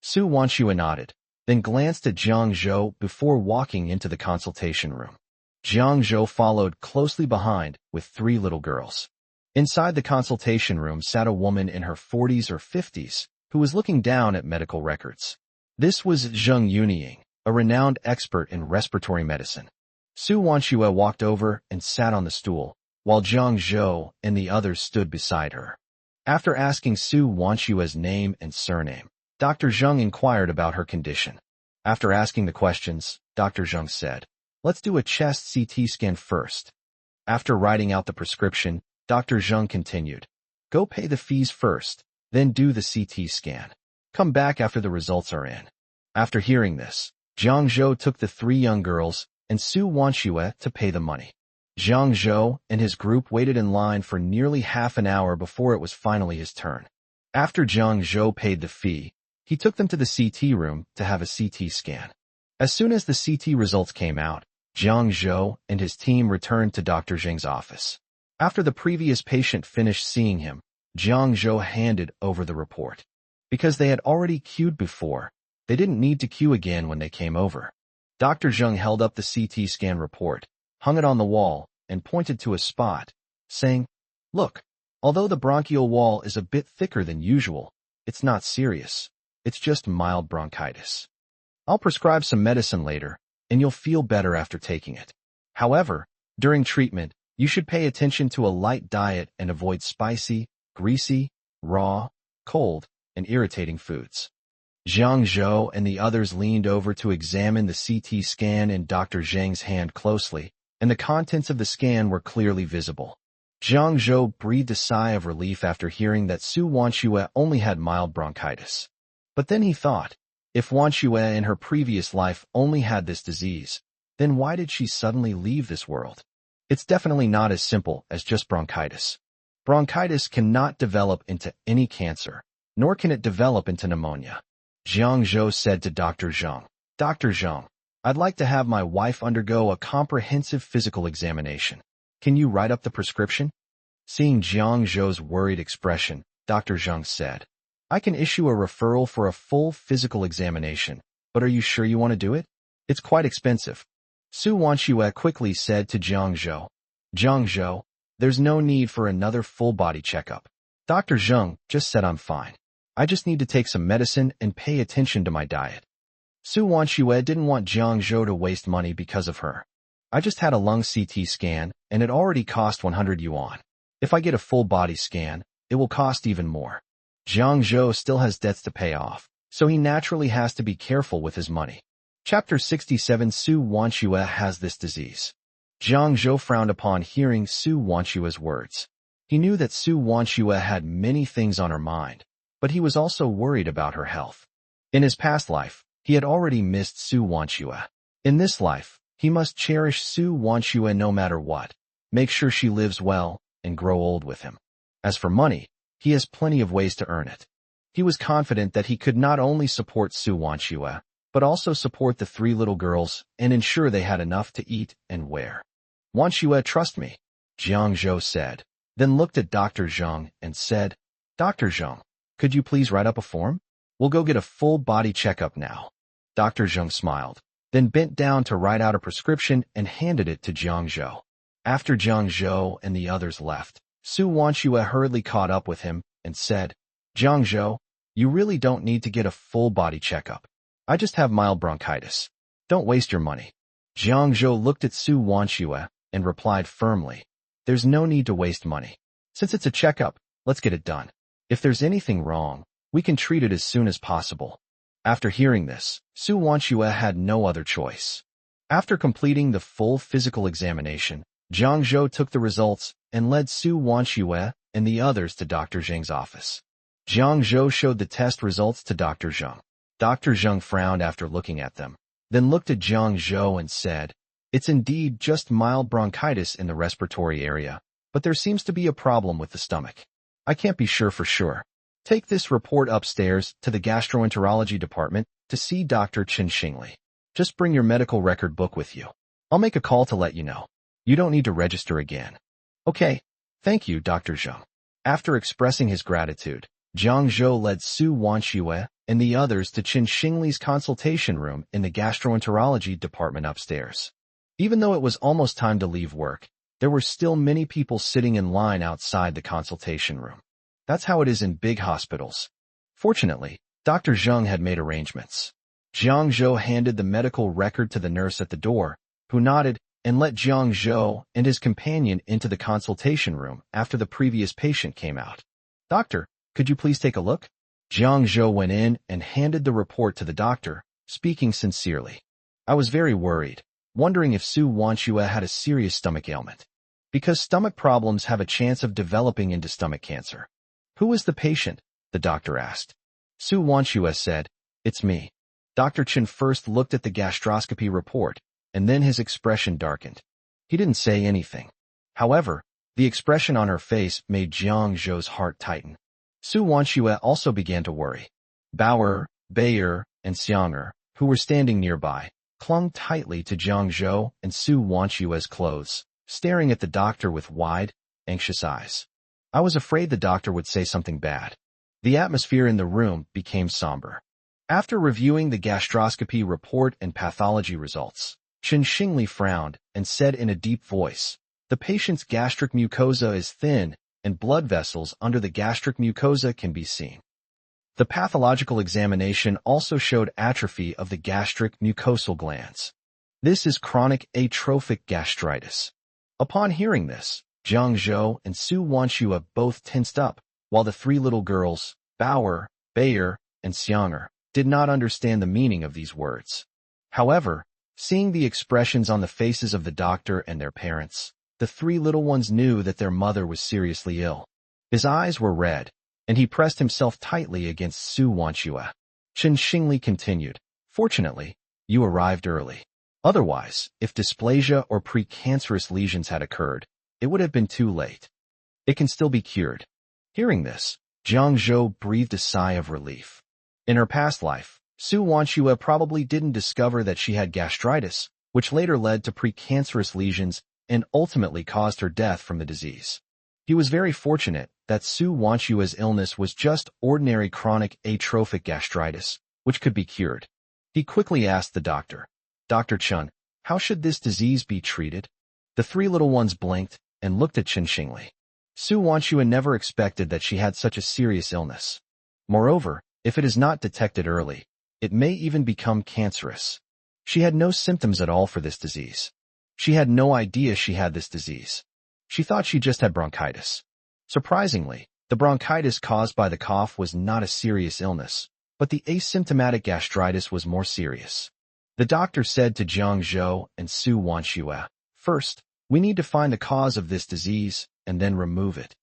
Su Wanxue nodded, then glanced at Jiang Zhou before walking into the consultation room. Jiang Zhou followed closely behind with three little girls. Inside the consultation room sat a woman in her 40s or 50s who was looking down at medical records. This was Zheng Yunying, a renowned expert in respiratory medicine. Su Wanxue walked over and sat on the stool, while Jiang Zhou and the others stood beside her. After asking Su Wanxue's name and surname, Dr. Zheng inquired about her condition. After asking the questions, Dr. Zheng said, "Let's do a chest CT scan first." After writing out the prescription, Dr. Zheng continued, "Go pay the fees first, then do the CT scan. Come back after the results are in." After hearing this, Jiang Zhou took the three young girls and Su Wanxue to pay the money. Jiang Zhou and his group waited in line for nearly half an hour before it was finally his turn. After Jiang Zhou paid the fee, he took them to the CT room to have a CT scan. As soon as the CT results came out, Jiang Zhou and his team returned to Dr. Zheng's office. After the previous patient finished seeing him, Jiang Zhou handed over the report. Because they had already queued before, they didn't need to queue again when they came over. Dr. Zheng held up the CT scan report, hung it on the wall, and pointed to a spot, saying, "Look, although the bronchial wall is a bit thicker than usual, it's not serious. It's just mild bronchitis. I'll prescribe some medicine later, and you'll feel better after taking it. However, during treatment, you should pay attention to a light diet and avoid spicy, greasy, raw, cold, and irritating foods." Jiang Zhou and the others leaned over to examine the CT scan in Dr. Zheng's hand closely, and the contents of the scan were clearly visible. Jiang Zhou breathed a sigh of relief after hearing that Su Wanxue only had mild bronchitis. But then he thought, if Wanxue in her previous life only had this disease, then why did she suddenly leave this world? It's definitely not as simple as just bronchitis. Bronchitis cannot develop into any cancer, nor can it develop into pneumonia. Jiang Zhou said to Dr. Zheng, "Dr. Zheng, I'd like to have my wife undergo a comprehensive physical examination. Can you write up the prescription?" Seeing Jiang Zhou's worried expression, Dr. Zheng said, "I can issue a referral for a full physical examination, but are you sure you want to do it? It's quite expensive." Su Wanxue quickly said to Jiang Zhou, "Jiang Zhou, there's no need for another full-body checkup. Dr. Zheng just said I'm fine. I just need to take some medicine and pay attention to my diet. Su Wanxue didn't want Jiang Zhou to waste money because of her. I just had a lung CT scan, and it already cost 100 yuan. If I get a full body scan, it will cost even more. Jiang Zhou still has debts to pay off, so he naturally has to be careful with his money. Chapter 67 Su Wanxue has this disease. Jiang Zhou frowned upon hearing Su Wanxue's words. He knew that Su Wanxue had many things on her mind, but he was also worried about her health. In his past life, he had already missed Su Wanxue. In this life, he must cherish Su Wanxue no matter what, make sure she lives well, and grow old with him. As for money, he has plenty of ways to earn it. He was confident that he could not only support Su Wanxue, but also support the three little girls and ensure they had enough to eat and wear. Wanxue, trust me, Jiang Zhou said, then looked at Dr. Zheng and said, Dr. Zheng, could you please write up a form? We'll go get a full body checkup now. Dr. Zheng smiled, then bent down to write out a prescription and handed it to Jiang Zhou. After Jiang Zhou and the others left, Su Wanxue hurriedly caught up with him and said, Jiang Zhou, you really don't need to get a full body checkup. I just have mild bronchitis. Don't waste your money. Jiang Zhou looked at Su Wanxue and replied firmly, there's no need to waste money. Since it's a checkup, let's get it done. If there's anything wrong, we can treat it as soon as possible. After hearing this, Su Wanxue had no other choice. After completing the full physical examination, Jiang Zhou took the results and led Su Wanxue and the others to Dr. Zheng's office. Jiang Zhou showed the test results to Dr. Zheng. Dr. Zheng frowned after looking at them, then looked at Jiang Zhou and said, it's indeed just mild bronchitis in the respiratory area, but there seems to be a problem with the stomach. I can't be sure for sure. Take this report upstairs to the gastroenterology department to see Dr. Chen Xingli. Just bring your medical record book with you. I'll make a call to let you know. You don't need to register again. Okay. Thank you, Dr. Zheng. After expressing his gratitude, Jiang Zhou led Su Wanxue and the others to Chen Xingli's consultation room in the gastroenterology department upstairs. Even though it was almost time to leave work, there were still many people sitting in line outside the consultation room. That's how it is in big hospitals. Fortunately, Dr. Zheng had made arrangements. Jiang Zhou handed the medical record to the nurse at the door, who nodded and let Jiang Zhou and his companion into the consultation room after the previous patient came out. Doctor, could you please take a look? Jiang Zhou went in and handed the report to the doctor, speaking sincerely. I was very worried, wondering if Su Wanxue had a serious stomach ailment. Because stomach problems have a chance of developing into stomach cancer. Who is the patient? The doctor asked. Su Wanxue said, it's me. Dr. Chen first looked at the gastroscopy report, and then his expression darkened. He didn't say anything. However, the expression on her face made Jiang Zhou's heart tighten. Su Wanxue also began to worry. Bauer, Bayer, and Xianger, who were standing nearby, clung tightly to Jiang Zhou and Su Wanxue's clothes, staring at the doctor with wide, anxious eyes. I was afraid the doctor would say something bad. The atmosphere in the room became somber. After reviewing the gastroscopy report and pathology results, Chen Xingli frowned and said in a deep voice, the patient's gastric mucosa is thin, and blood vessels under the gastric mucosa can be seen. The pathological examination also showed atrophy of the gastric mucosal glands. This is chronic atrophic gastritis. Upon hearing this, Jiang Zhou and Su Wanxue both tensed up, while the three little girls, Bauer, Bayer, and Xianger, did not understand the meaning of these words. However, seeing the expressions on the faces of the doctor and their parents, the three little ones knew that their mother was seriously ill. His eyes were red, and he pressed himself tightly against Su Wanxue. Chen Xingli continued, fortunately, you arrived early. Otherwise, if dysplasia or precancerous lesions had occurred, it would have been too late. It can still be cured. Hearing this, Jiang Zhou breathed a sigh of relief. In her past life, Su Wanxue probably didn't discover that she had gastritis, which later led to precancerous lesions and ultimately caused her death from the disease. He was very fortunate that Su Wanxue's illness was just ordinary chronic atrophic gastritis, which could be cured. He quickly asked the doctor, Dr. Chen, how should this disease be treated? The three little ones blinked and looked at Chen Xingli. Su Wanshua never expected that she had such a serious illness. Moreover, if it is not detected early, it may even become cancerous. She had no symptoms at all for this disease. She had no idea she had this disease. She thought she just had bronchitis. Surprisingly, the bronchitis caused by the cough was not a serious illness, but the asymptomatic gastritis was more serious. The doctor said to Jiang Zhou and Su Wanshua, "First, we need to find the cause of this disease and then remove it.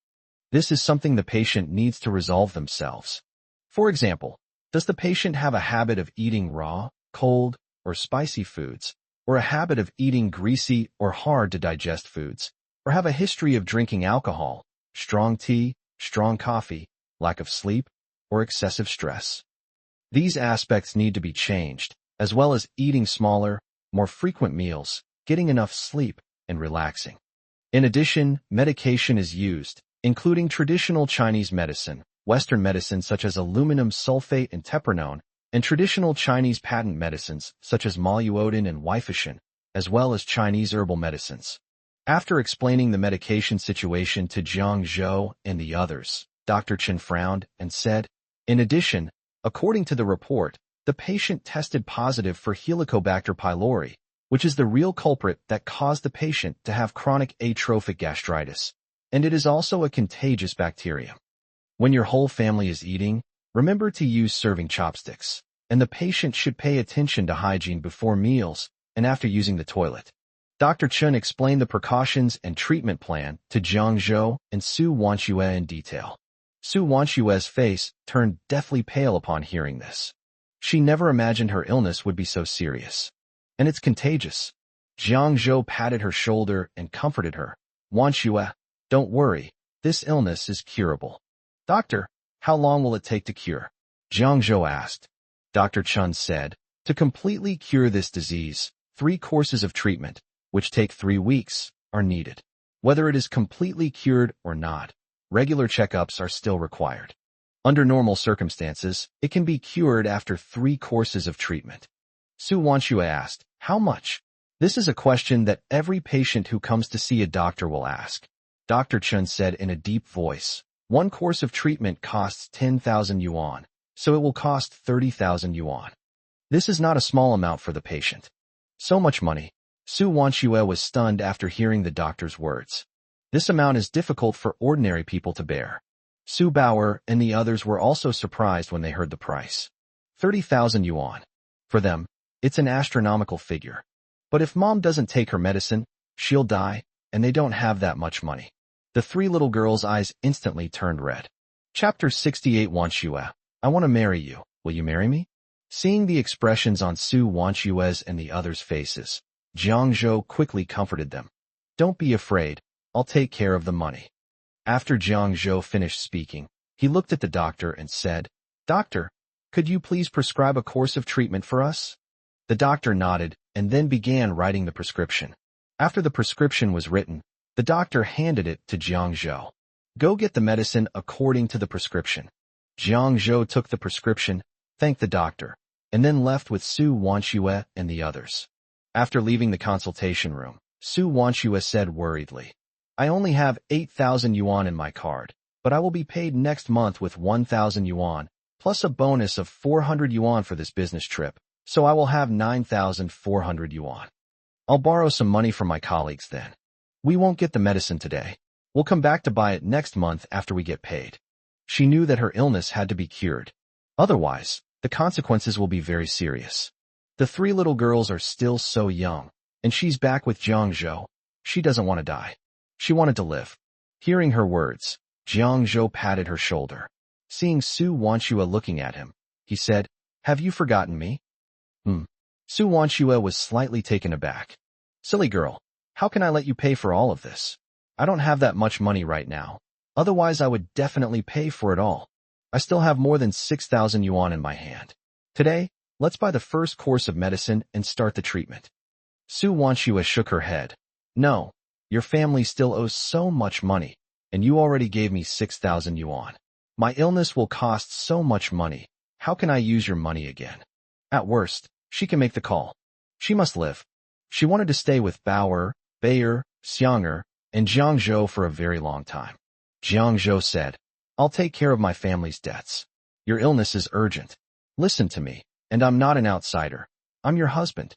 This is something the patient needs to resolve themselves. For example, does the patient have a habit of eating raw, cold, or spicy foods, or a habit of eating greasy or hard-to-digest foods, or have a history of drinking alcohol, strong tea, strong coffee, lack of sleep, or excessive stress? These aspects need to be changed, as well as eating smaller, more frequent meals, getting enough sleep, and relaxing. In addition, medication is used, including traditional Chinese medicine, Western medicine such as aluminum sulfate and tepranone, and traditional Chinese patent medicines such as maluodin and wifashin, as well as Chinese herbal medicines." After explaining the medication situation to Jiang Zhou and the others, Dr. Chen frowned and said, "In addition, according to the report, the patient tested positive for Helicobacter pylori, which is the real culprit that caused the patient to have chronic atrophic gastritis, and it is also a contagious bacterium. When your whole family is eating, remember to use serving chopsticks, and the patient should pay attention to hygiene before meals and after using the toilet." Dr. Chen explained the precautions and treatment plan to Jiang Zhou and Su Wanshua in detail. Su Wanshua's face turned deathly pale upon hearing this. She never imagined her illness would be so serious. And it's contagious. Jiang Zhou patted her shoulder and comforted her. "Wanshua, don't worry, this illness is curable." "Doctor, how long will it take to cure?" Jiang Zhou asked. Dr. Chen said, "To completely cure this disease, 3 courses of treatment, which take 3 weeks, are needed. Whether it is completely cured or not, regular checkups are still required. Under normal circumstances, it can be cured after 3 courses of treatment." Su Wanshua asked, "How much?" This is a question that every patient who comes to see a doctor will ask. Dr. Chen said in a deep voice, "1 course of treatment costs 10,000 yuan, so it will cost 30,000 yuan. This is not a small amount for the patient." So much money. Su Wanshua was stunned after hearing the doctor's words. This amount is difficult for ordinary people to bear. Su Bauer and the others were also surprised when they heard the price. 30,000 yuan. For them, it's an astronomical figure. But if mom doesn't take her medicine, she'll die, and they don't have that much money. The 3 little girls' eyes instantly turned red. Chapter 68. Wanshua, I want to marry you. Will you marry me? Seeing the expressions on Su Wanshua's and the others' faces, Jiang Zhou quickly comforted them. "Don't be afraid, I'll take care of the money." After Jiang Zhou finished speaking, he looked at the doctor and said, "Doctor, could you please prescribe a course of treatment for us?" The doctor nodded and then began writing the prescription. After the prescription was written, the doctor handed it to Jiang Zhou. "Go get the medicine according to the prescription." Jiang Zhou took the prescription, thanked the doctor, and then left with Su Wanshua and the others. After leaving the consultation room, Su Wanshua said worriedly, "I only have 8,000 yuan in my card, but I will be paid next month with 1,000 yuan, plus a bonus of 400 yuan for this business trip, so I will have 9,400 yuan. I'll borrow some money from my colleagues then. We won't get the medicine today. We'll come back to buy it next month after we get paid." She knew that her illness had to be cured. Otherwise, the consequences will be very serious. The 3 little girls are still so young, and she's back with Jiang Zhou. She doesn't want to die. She wanted to live. Hearing her words, Jiang Zhou patted her shoulder. Seeing Su Wanshua looking at him, he said, "Have you forgotten me?" Su Wanshua was slightly taken aback. "Silly girl, how can I let you pay for all of this? I don't have that much money right now. Otherwise I would definitely pay for it all. I still have more than 6,000 yuan in my hand. Today, let's buy the first course of medicine and start the treatment." Su Wanshua shook her head. "No, your family still owes so much money, and you already gave me 6,000 yuan. My illness will cost so much money. How can I use your money again? At worst, she can make the call. She must live." She wanted to stay with Bauer, Bayer, Xianger, and Jiang Zhou for a very long time. Jiang Zhou said, I'll take care of my family's debts. Your illness is urgent. Listen to me, and I'm not an outsider. I'm your husband.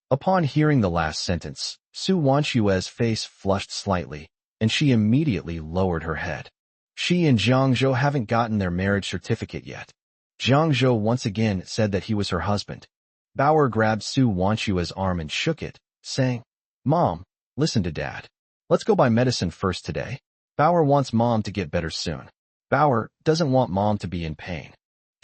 Upon hearing the last sentence, Su Wanshue's face flushed slightly, and she immediately lowered her head. She and Jiang Zhou haven't gotten their marriage certificate yet. Jiang Zhou once again said that he was her husband. Bauer grabbed Su Wanshue's arm and shook it, saying, Mom, listen to Dad. Let's go buy medicine first today. Bauer wants Mom to get better soon. Bauer doesn't want Mom to be in pain.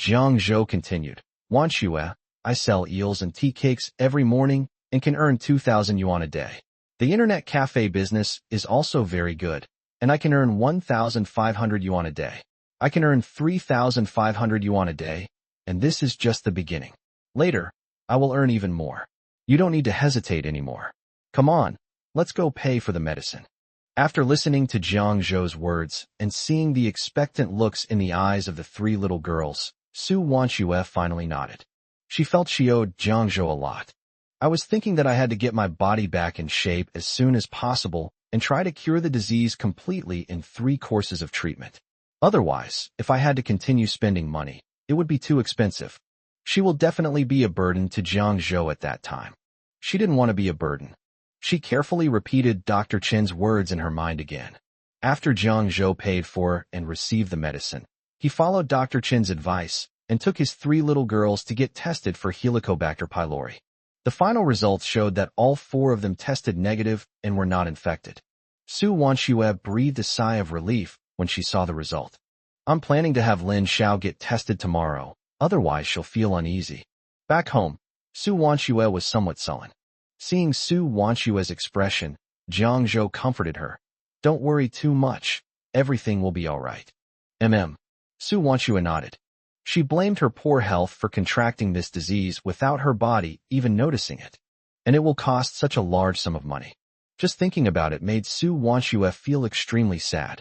Jiang Zhou continued, Wanshue, I sell eels and tea cakes every morning and can earn 2,000 yuan a day. The internet cafe business is also very good, and I can earn 1,500 yuan a day. I can earn 3,500 yuan a day, and this is just the beginning. Later, I will earn even more. You don't need to hesitate anymore. Come on, let's go pay for the medicine. After listening to Jiang Zhou's words and seeing the expectant looks in the eyes of the three little girls, Su Wanshue finally nodded. She felt she owed Jiang Zhou a lot. I was thinking that I had to get my body back in shape as soon as possible and try to cure the disease completely in 3 courses of treatment. Otherwise, if I had to continue spending money, it would be too expensive. She will definitely be a burden to Jiang Zhou at that time. She didn't want to be a burden. She carefully repeated Dr. Chen's words in her mind again. After Jiang Zhou paid for and received the medicine, he followed Dr. Chen's advice and took his 3 little girls to get tested for Helicobacter pylori. The final results showed that all 4 of them tested negative and were not infected. Su Wanshue breathed a sigh of relief when she saw the result. I'm planning to have Lin Xiao get tested tomorrow, otherwise she'll feel uneasy. Back home, Su Wanshue was somewhat sullen. Seeing Su Wanshue's expression, Jiang Zhou comforted her. Don't worry too much. Everything will be all right. Su Wanshue nodded. She blamed her poor health for contracting this disease without her body even noticing it. And it will cost such a large sum of money. Just thinking about it made Su Wanshue feel extremely sad.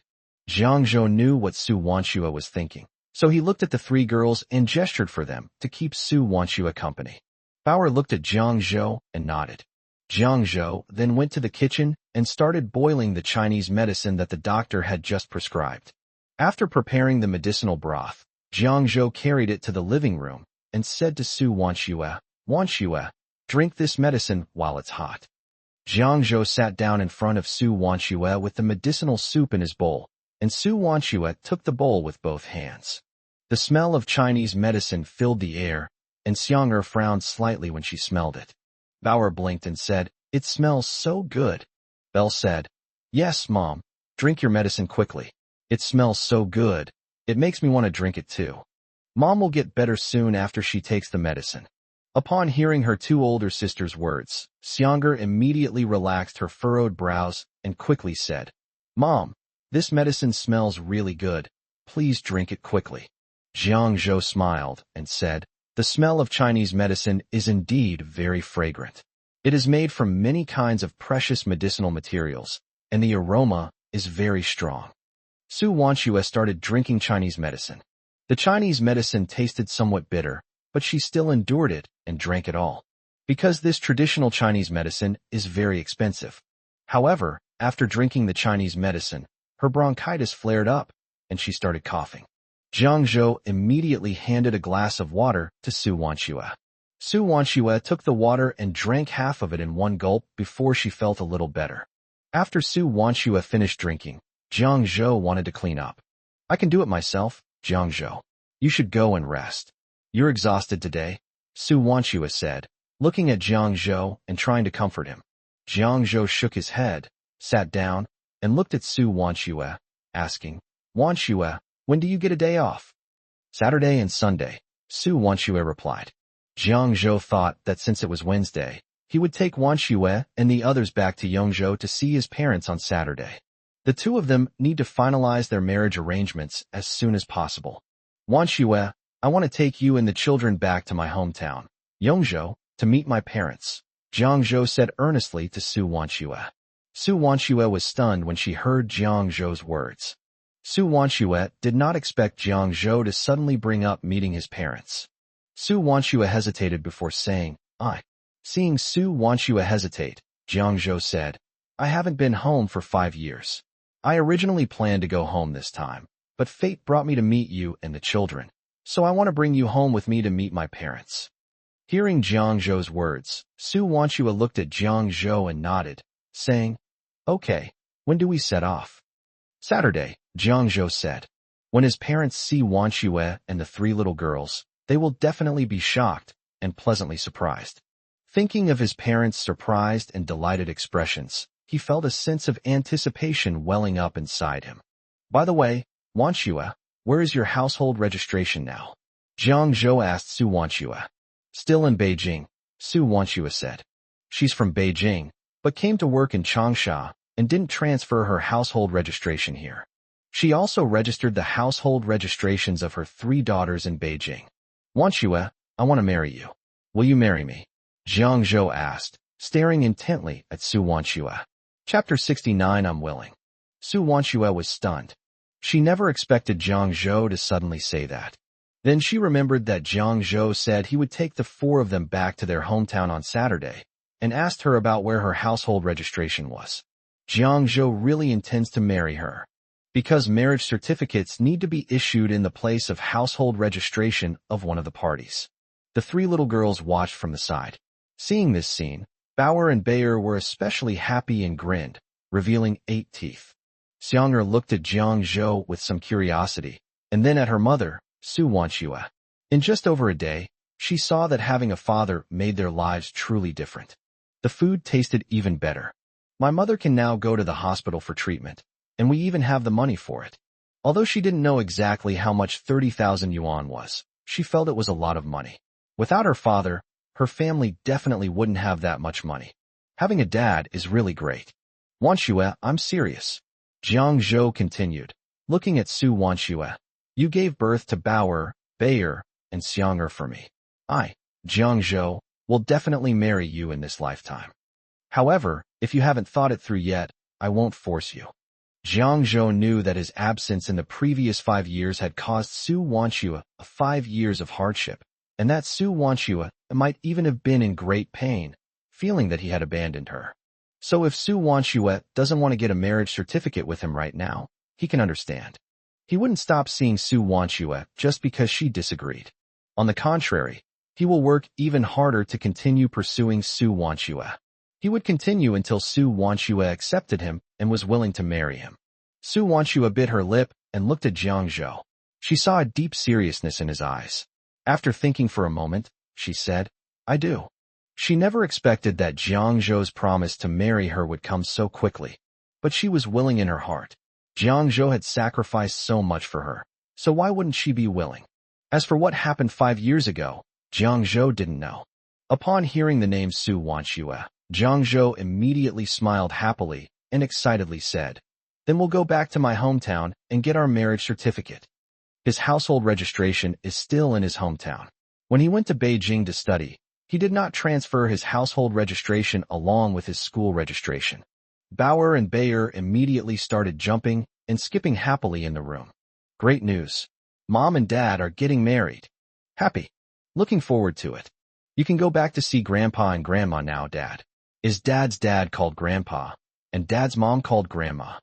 Jiang Zhou knew what Su Wanshue was thinking, so he looked at the 3 girls and gestured for them to keep Su Wanshue company. Bauer looked at Jiang Zhou and nodded. Jiang Zhou then went to the kitchen and started boiling the Chinese medicine that the doctor had just prescribed. After preparing the medicinal broth, Jiang Zhou carried it to the living room and said to Su Wanshue, Wanshue, drink this medicine while it's hot. Jiang Zhou sat down in front of Su Wanshue with the medicinal soup in his bowl, and Su Wanshue took the bowl with both hands. The smell of Chinese medicine filled the air, and Xiang'er frowned slightly when she smelled it. Bauer blinked and said, It smells so good. Belle said, Yes, Mom, drink your medicine quickly. It smells so good. It makes me want to drink it too. Mom will get better soon after she takes the medicine. Upon hearing her 2 older sisters' words, Xiang'er immediately relaxed her furrowed brows and quickly said, Mom, this medicine smells really good. Please drink it quickly. Jiang Zhou smiled and said, The smell of Chinese medicine is indeed very fragrant. It is made from many kinds of precious medicinal materials, and the aroma is very strong. Su Wanshue started drinking Chinese medicine. The Chinese medicine tasted somewhat bitter, but she still endured it and drank it all, because this traditional Chinese medicine is very expensive. However, after drinking the Chinese medicine, her bronchitis flared up, and she started coughing. Jiang Zhou immediately handed a glass of water to Su Wanshue. Su Wanshue took the water and drank half of it in one gulp before she felt a little better. After Su Wanshue finished drinking, Jiang Zhou wanted to clean up. I can do it myself, Jiang Zhou. You should go and rest. You're exhausted today, Su Wanshue said, looking at Jiang Zhou and trying to comfort him. Jiang Zhou shook his head, sat down, and looked at Su Wanshue, asking, Wanshue, when do you get a day off? Saturday and Sunday, Su Wanshue replied. Jiang Zhou thought that since it was Wednesday, he would take Wanshue and the others back to Yongzhou to see his parents on Saturday. The 2 of them need to finalize their marriage arrangements as soon as possible. Wanshue, I want to take you and the children back to my hometown, Yongzhou, to meet my parents, Jiang Zhou said earnestly to Su Wanshue. Su Wanshue was stunned when she heard Jiang Zhou's words. Su Wanshue did not expect Jiang Zhou to suddenly bring up meeting his parents. Su Wanshue hesitated before saying, I. Seeing Su Wanshue hesitate, Jiang Zhou said, I haven't been home for 5 years. I originally planned to go home this time, but fate brought me to meet you and the children, so I want to bring you home with me to meet my parents." Hearing Jiang Zhou's words, Su Wanchua looked at Jiang Zhou and nodded, saying, "Okay, when do we set off?" "Saturday," Jiang Zhou said. When his parents see Wanchua and the three little girls, they will definitely be shocked and pleasantly surprised. Thinking of his parents' surprised and delighted expressions, he felt a sense of anticipation welling up inside him. "By the way, Wanchua, where is your household registration now?" Jiang Zhou asked Su Wanchua. "Still in Beijing," Su Wanchua said. "She's from Beijing, but came to work in Changsha and didn't transfer her household registration here. She also registered the household registrations of her 3 daughters in Beijing." "Wanchua, I want to marry you. Will you marry me?" Jiang Zhou asked, staring intently at Su Wanchua. Chapter 69. I'm willing. Su Wanchua was stunned. She never expected Jiang Zhou to suddenly say that. Then she remembered that Jiang Zhou said he would take the 4 of them back to their hometown on Saturday, and asked her about where her household registration was. Jiang Zhou really intends to marry her, because marriage certificates need to be issued in the place of household registration of one of the parties. The 3 little girls watched from the side. Seeing this scene, Bauer and Bayer were especially happy and grinned, revealing 8 teeth. Xiang'er looked at Jiang Zhou with some curiosity, and then at her mother, Su Wanchua. In just over a day, she saw that having a father made their lives truly different. The food tasted even better. "My mother can now go to the hospital for treatment, and we even have the money for it." Although she didn't know exactly how much 30,000 yuan was, she felt it was a lot of money. Without her father, her family definitely wouldn't have that much money. Having a dad is really great. "Wanchua, I'm serious," Jiang Zhou continued, looking at Su Wanchua. "You gave birth to Bauer, Bayer, and Xiang'er for me. I, Jiang Zhou, will definitely marry you in this lifetime. However, if you haven't thought it through yet, I won't force you." Jiang Zhou knew that his absence in the previous 5 years had caused Su Wanchua 5 years of hardship, and that Su Wanchua might even have been in great pain, feeling that he had abandoned her. So if Su Wanchua doesn't want to get a marriage certificate with him right now, he can understand. He wouldn't stop seeing Su Wanchua just because she disagreed. On the contrary, he will work even harder to continue pursuing Su Wanchua. He would continue until Su Wanchua accepted him and was willing to marry him. Su Wanchua bit her lip and looked at Jiang Zhou. She saw a deep seriousness in his eyes. After thinking for a moment, she said, "I do." She never expected that Jiang Zhou's promise to marry her would come so quickly, but she was willing in her heart. Jiang Zhou had sacrificed so much for her, so why wouldn't she be willing? As for what happened 5 years ago, Jiang Zhou didn't know. Upon hearing the name Su Wanchua, Jiang Zhou immediately smiled happily and excitedly said, "Then we'll go back to my hometown and get our marriage certificate." His household registration is still in his hometown. When he went to Beijing to study, he did not transfer his household registration along with his school registration. Bauer and Bayer immediately started jumping and skipping happily in the room. "Great news. Mom and Dad are getting married. Happy. Looking forward to it. You can go back to see Grandpa and Grandma now, Dad." Is Dad's dad called Grandpa, and Dad's mom called Grandma.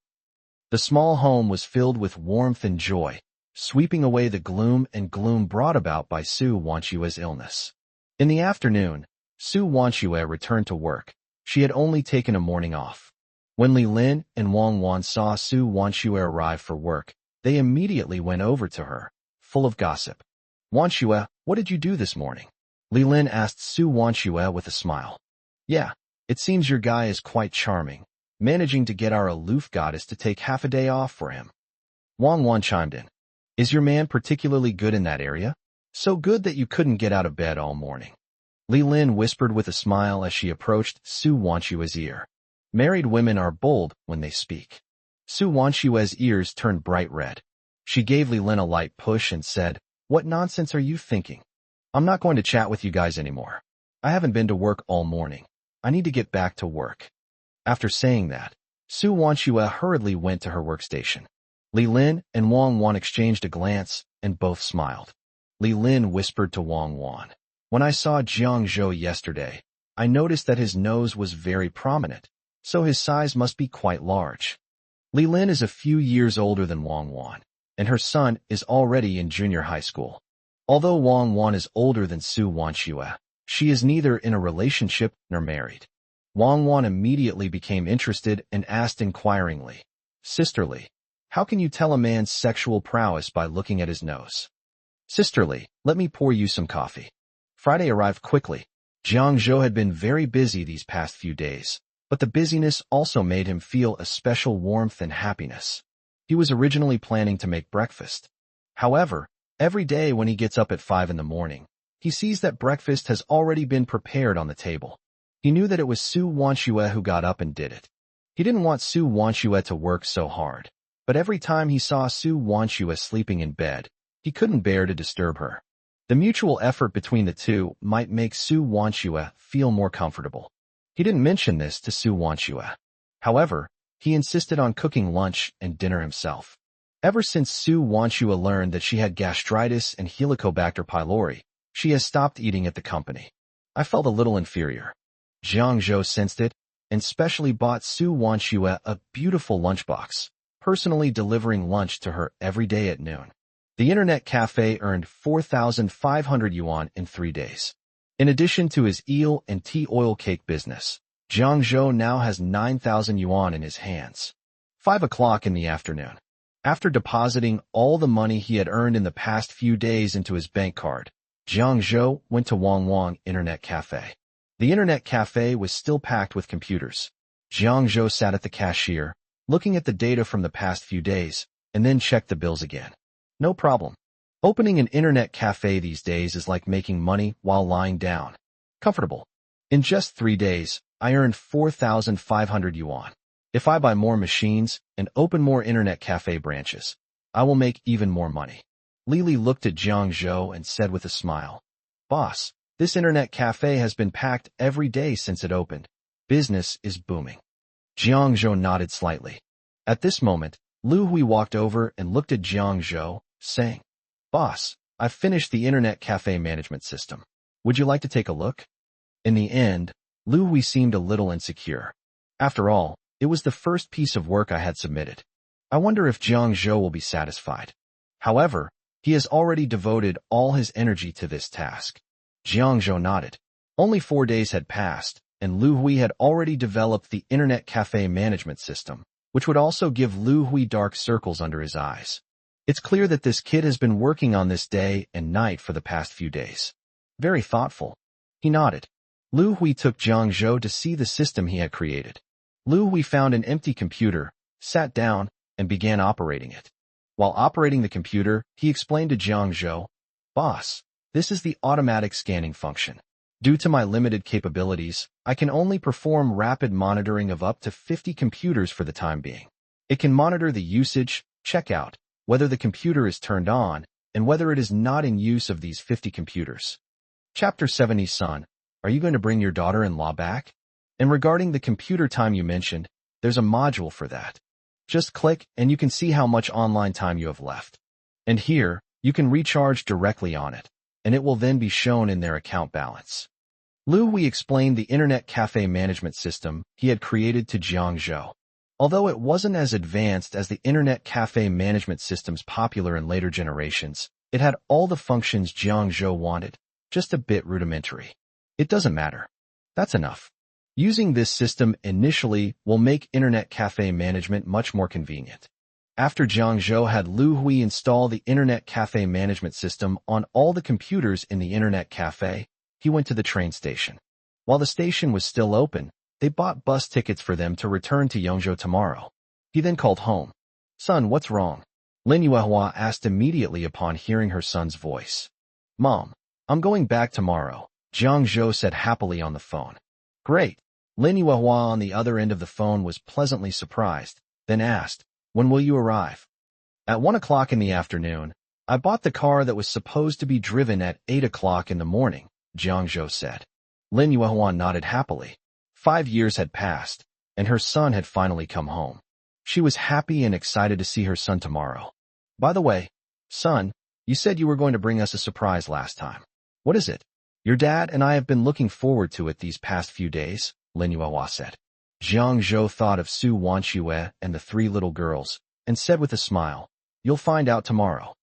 The small home was filled with warmth and joy, sweeping away the gloom brought about by Su Wanchua's illness. In the afternoon, Su Wanchua returned to work. She had only taken a morning off. When Li Lin and Wang Wan saw Su Wanchua arrive for work, they immediately went over to her, full of gossip. "Wanchua, what did you do this morning?" Li Lin asked Su Wanchua with a smile. "Yeah, it seems your guy is quite charming, managing to get our aloof goddess to take half a day off for him." Wang Wan chimed in. "Is your man particularly good in that area? So good that you couldn't get out of bed all morning?" Li Lin whispered with a smile as she approached Su Wanchua's ear. Married women are bold when they speak. Su Wanchua's ears turned bright red. She gave Li Lin a light push and said, "What nonsense are you thinking? I'm not going to chat with you guys anymore. I haven't been to work all morning. I need to get back to work." After saying that, Su Wanchua hurriedly went to her workstation. Li Lin and Wang Wan exchanged a glance, and both smiled. Li Lin whispered to Wang Wan, "When I saw Jiang Zhou yesterday, I noticed that his nose was very prominent, so his size must be quite large." Li Lin is a few years older than Wang Wan, and her son is already in junior high school. Although Wang Wan is older than Su Wanxue, she is neither in a relationship nor married. Wang Wan immediately became interested and asked inquiringly, "Sisterly, how can you tell a man's sexual prowess by looking at his nose?" "Sisterly, let me pour you some coffee." Friday arrived quickly. Jiang Zhou had been very busy these past few days, but the busyness also made him feel a special warmth and happiness. He was originally planning to make breakfast. However, every day when he gets up at 5 in the morning, he sees that breakfast has already been prepared on the table. He knew that it was Su Wanxue who got up and did it. He didn't want Su Wanxue to work so hard, but every time he saw Su Wanxue sleeping in bed, he couldn't bear to disturb her. The mutual effort between the two might make Su Wanxue feel more comfortable. He didn't mention this to Su Wanxue. However, he insisted on cooking lunch and dinner himself. Ever since Su Wanxue learned that she had gastritis and Helicobacter pylori, she has stopped eating at the company. I felt a little inferior. Jiang Zhou sensed it, and specially bought Su Wanxue a beautiful lunchbox, personally delivering lunch to her every day at noon. The internet cafe earned 4,500 yuan in 3 days. In addition to his eel and tea oil cake business, Jiang Zhou now has 9,000 yuan in his hands. 5 o'clock in the afternoon. After depositing all the money he had earned in the past few days into his bank card, Jiang Zhou went to Wang Internet Cafe. The internet cafe was still packed with computers. Jiang Zhou sat at the cashier, looking at the data from the past few days, and then checked the bills again. No problem. Opening an internet cafe these days is like making money while lying down. Comfortable. In just 3 days, I earned 4,500 yuan. If I buy more machines and open more internet cafe branches, I will make even more money. Lili looked at Jiang Zhou and said with a smile, "Boss, this internet cafe has been packed every day since it opened. Business is booming." Jiang Zhou nodded slightly. At this moment, Lu Hui walked over and looked at Jiang Zhou, saying, "Boss, I've finished the internet cafe management system. Would you like to take a look?" In the end, Lu Hui seemed a little insecure. After all, it was the first piece of work I had submitted. I wonder if Jiang Zhou will be satisfied. However, he has already devoted all his energy to this task. Jiang Zhou nodded. Only 4 days had passed, and Lu Hui had already developed the internet cafe management system, which would also give Lu Hui dark circles under his eyes. It's clear that this kid has been working on this day and night for the past few days. Very thoughtful. He nodded. Lu Hui took Jiang Zhou to see the system he had created. Lu Hui found an empty computer, sat down, and began operating it. While operating the computer, he explained to Jiang Zhou, "Boss, this is the automatic scanning function. Due to my limited capabilities, I can only perform rapid monitoring of up to 50 computers for the time being. It can monitor the usage, check out, whether the computer is turned on, and whether it is not in use of these 50 computers." Chapter 70. Son, are you going to bring your daughter-in-law back? And regarding the computer time you mentioned, there's a module for that. Just click and you can see how much online time you have left. And here, you can recharge directly on it, and it will then be shown in their account balance. Lu Hui explained the internet cafe management system he had created to Jiang Zhou. Although it wasn't as advanced as the internet cafe management systems popular in later generations, it had all the functions Jiang Zhou wanted, just a bit rudimentary. It doesn't matter. That's enough. Using this system initially will make internet cafe management much more convenient. After Jiang Zhou had Lu Hui install the internet cafe management system on all the computers in the internet cafe, he went to the train station. While the station was still open, they bought bus tickets for them to return to Yongzhou tomorrow. He then called home. "Son, what's wrong?" Lin Yuehua asked immediately upon hearing her son's voice. "Mom, I'm going back tomorrow," Jiang Zhou said happily on the phone. "Great." Lin Yuehua on the other end of the phone was pleasantly surprised, then asked, "When will you arrive?" "At 1 o'clock in the afternoon. I bought the car that was supposed to be driven at 8 o'clock in the morning," Jiang Zhou said. Lin Yuehua nodded happily. 5 years had passed, and her son had finally come home. She was happy and excited to see her son tomorrow. "By the way, son, you said you were going to bring us a surprise last time. What is it?" "Your dad and I have been looking forward to it these past few days," Lin Yuehua said. Jiang Zhou thought of Su Wanxue and the three little girls, and said with a smile, "You'll find out tomorrow."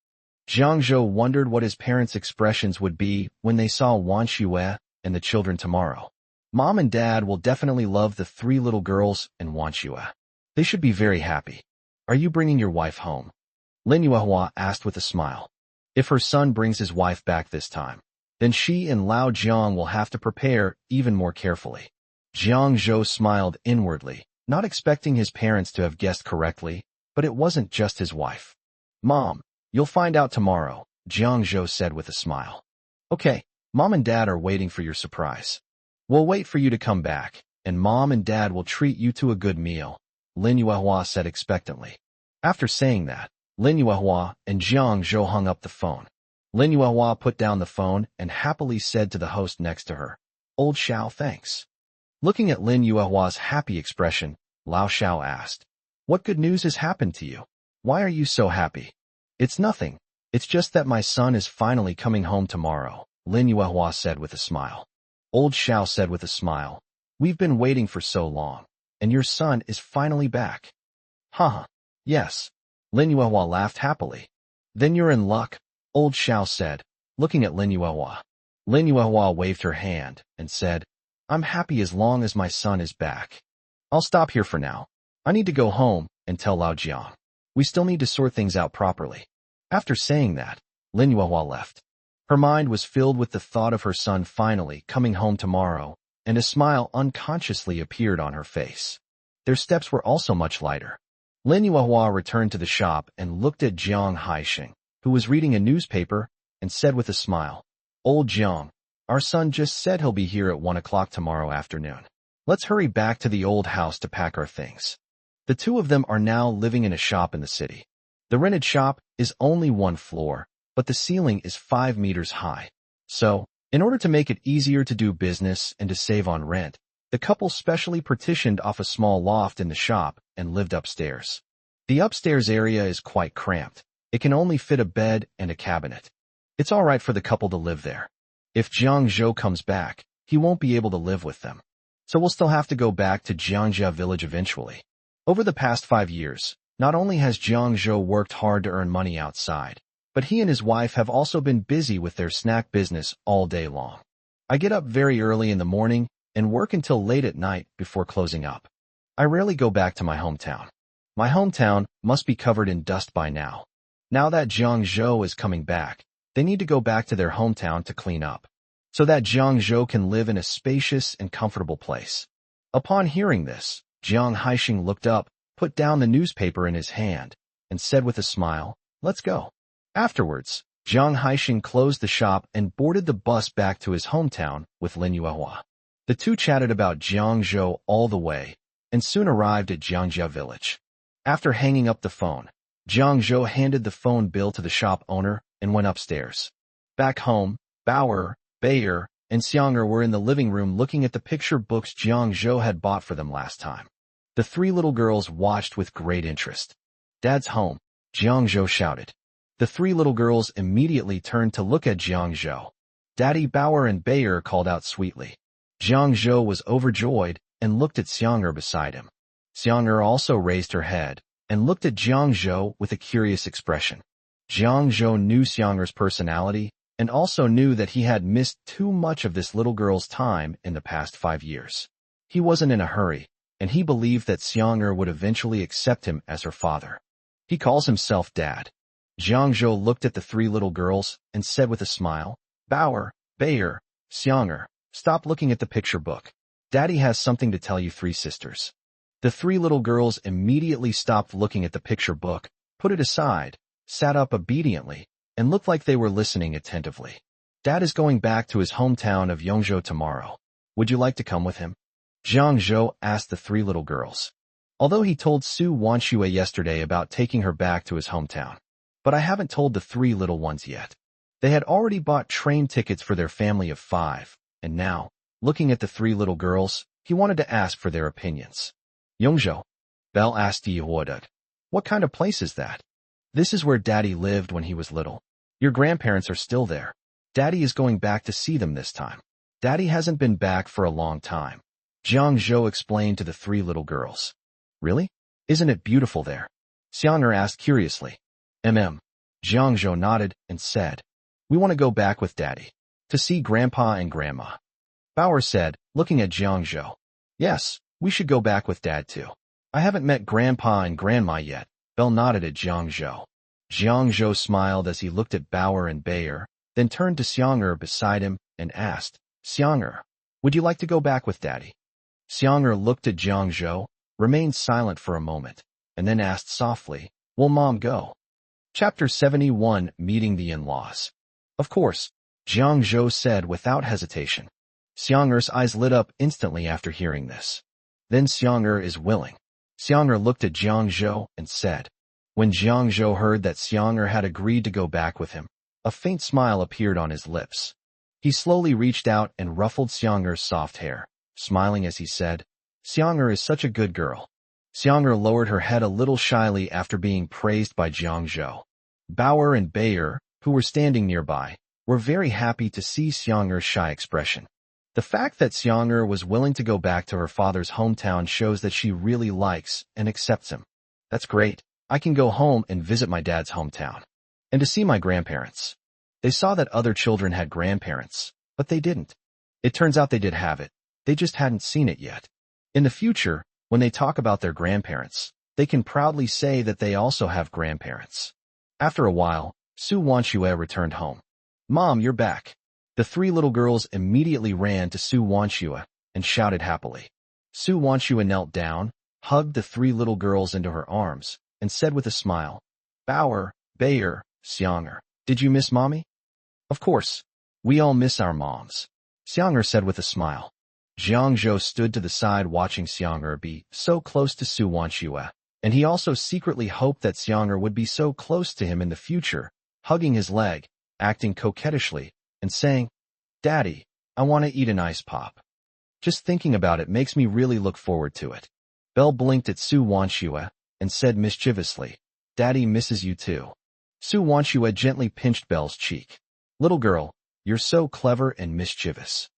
Jiang Zhou wondered what his parents' expressions would be when they saw Wanxue and the children tomorrow. Mom and Dad will definitely love the three little girls and Wanxue. They should be very happy. "Are you bringing your wife home?" Lin Yuehua asked with a smile. If her son brings his wife back this time, then she and Lao Jiang will have to prepare even more carefully. Jiang Zhou smiled inwardly, not expecting his parents to have guessed correctly, but it wasn't just his wife. "Mom, you'll find out tomorrow," Jiang Zhou said with a smile. "Okay, Mom and Dad are waiting for your surprise. We'll wait for you to come back, and Mom and Dad will treat you to a good meal," Lin Yuehua said expectantly. After saying that, Lin Yuehua and Jiang Zhou hung up the phone. Lin Yuehua put down the phone and happily said to the host next to her, "Old Xiao, thanks." Looking at Lin Yuehua's happy expression, Lao Xiao asked, "What good news has happened to you? Why are you so happy?" "It's nothing. It's just that my son is finally coming home tomorrow," Lin Yuehua said with a smile. Old Xiao said with a smile, "We've been waiting for so long, and your son is finally back." "Haha, yes." Lin Yuehua laughed happily. "Then you're in luck," Old Xiao said, looking at Lin Yuehua. Lin Yuehua waved her hand and said, "I'm happy as long as my son is back. I'll stop here for now. I need to go home and tell Lao Jiang. We still need to sort things out properly." After saying that, Lin Yuehua left. Her mind was filled with the thought of her son finally coming home tomorrow, and a smile unconsciously appeared on her face. Their steps were also much lighter. Lin Yuehua returned to the shop and looked at Jiang Haixing, who was reading a newspaper, and said with a smile, "Old Jiang, our son just said he'll be here at 1 o'clock tomorrow afternoon. Let's hurry back to the old house to pack our things." The two of them are now living in a shop in the city. The rented shop is only 1 floor, but the ceiling is 5 meters high. So, in order to make it easier to do business and to save on rent, the couple specially partitioned off a small loft in the shop and lived upstairs. The upstairs area is quite cramped. It can only fit a bed and a cabinet. It's all right for the couple to live there. If Jiang Zhou comes back, he won't be able to live with them. So we'll still have to go back to Jiangjia village eventually. Over the past 5 years, not only has Jiang Zhou worked hard to earn money outside, but he and his wife have also been busy with their snack business all day long. "I get up very early in the morning and work until late at night before closing up. I rarely go back to my hometown. My hometown must be covered in dust by now. Now that Jiang Zhou is coming back, they need to go back to their hometown to clean up, so that Jiang Zhou can live in a spacious and comfortable place." Upon hearing this, Jiang Haixing looked up, put down the newspaper in his hand, and said with a smile, "Let's go." Afterwards, Jiang Haixing closed the shop and boarded the bus back to his hometown with Lin Yuehua. The two chatted about Jiang Zhou all the way, and soon arrived at Jiangjia village. After hanging up the phone, Jiang Zhou handed the phone bill to the shop owner and went upstairs. Back home, Bauer, Bayer, and Xianger were in the living room looking at the picture books Jiang Zhou had bought for them last time. The three little girls watched with great interest. "Dad's home," Jiang Zhou shouted. The three little girls immediately turned to look at Jiang Zhou. Daddy, Bauer and Bayer called out sweetly. Jiang Zhou was overjoyed and looked at Xianger beside him. Xianger also raised her head and looked at Jiang Zhou with a curious expression. Jiang Zhou knew Xianger's personality and also knew that he had missed too much of this little girl's time in the past 5 years. He wasn't in a hurry, and he believed that Xianger would eventually accept him as her father. He calls himself Dad. Jiang Zhou looked at the three little girls and said with a smile, "Bauer, Bayer, Xianger, stop looking at the picture book. Daddy has something to tell you three sisters." The three little girls immediately stopped looking at the picture book, put it aside, sat up obediently, and looked like they were listening attentively. "Dad is going back to his hometown of Yongzhou tomorrow. Would you like to come with him?" Jiang Zhou asked the three little girls. Although he told Su Wanxue yesterday about taking her back to his hometown. But I haven't told the three little ones yet. They had already bought train tickets for their family of 5, and now, looking at the three little girls, he wanted to ask for their opinions. "Yongzhou?" Belle asked Yehuodud. "What kind of place is that?" "This is where Daddy lived when he was little. Your grandparents are still there. Daddy is going back to see them this time. Daddy hasn't been back for a long time. Jiang Zhou explained to the three little girls. Really? Isn't it beautiful there? Xiang'er asked curiously. Jiang Zhou nodded and said, we want to go back with Daddy. To see Grandpa and Grandma. Bauer said, looking at Jiang Zhou. Yes, we should go back with Dad too. I haven't met Grandpa and Grandma yet. Belle nodded at Jiang Zhou. Jiang Zhou smiled as he looked at Bauer and Bayer, then turned to Xiang'er beside him and asked, Xiang'er, would you like to go back with Daddy? Xiang'er looked at Jiang Zhou, remained silent for a moment, and then asked softly, will Mom go? Chapter 71, Meeting the In-Laws. Of course, Jiang Zhou said without hesitation. Xiang'er's eyes lit up instantly after hearing this. Then Xiang'er is willing. Xiang'er looked at Jiang Zhou and said. When Jiang Zhou heard that Xiang'er had agreed to go back with him, a faint smile appeared on his lips. He slowly reached out and ruffled Xiang'er's soft hair, smiling as he said, Xiang'er is such a good girl. Xiang'er lowered her head a little shyly after being praised by Jiang Zhou. Bauer and Bayer, who were standing nearby, were very happy to see Xiang'er's shy expression. The fact that Xiang'er was willing to go back to her father's hometown shows that she really likes and accepts him. That's great. I can go home and visit my dad's hometown. And to see my grandparents. They saw that other children had grandparents, but they didn't. It turns out they did have it. They just hadn't seen it yet. In the future, when they talk about their grandparents, they can proudly say that they also have grandparents. After a while, Su Wanxue returned home. Mom, you're back. The three little girls immediately ran to Su Wanxue and shouted happily. Su Wanxue knelt down, hugged the three little girls into her arms, and said with a smile, Bauer, Bayer, Xiang'er, did you miss Mommy? Of course. We all miss our moms. Xiang'er said with a smile. Jiang Zhou stood to the side watching Xiang'er be so close to Su Wanxue, and he also secretly hoped that Xiang'er would be so close to him in the future, hugging his leg, acting coquettishly, and saying, Daddy, I want to eat an ice pop. Just thinking about it makes me really look forward to it. Belle blinked at Su Wanxue and said mischievously, Daddy misses you too. Su Wanxue gently pinched Belle's cheek. Little girl, you're so clever and mischievous.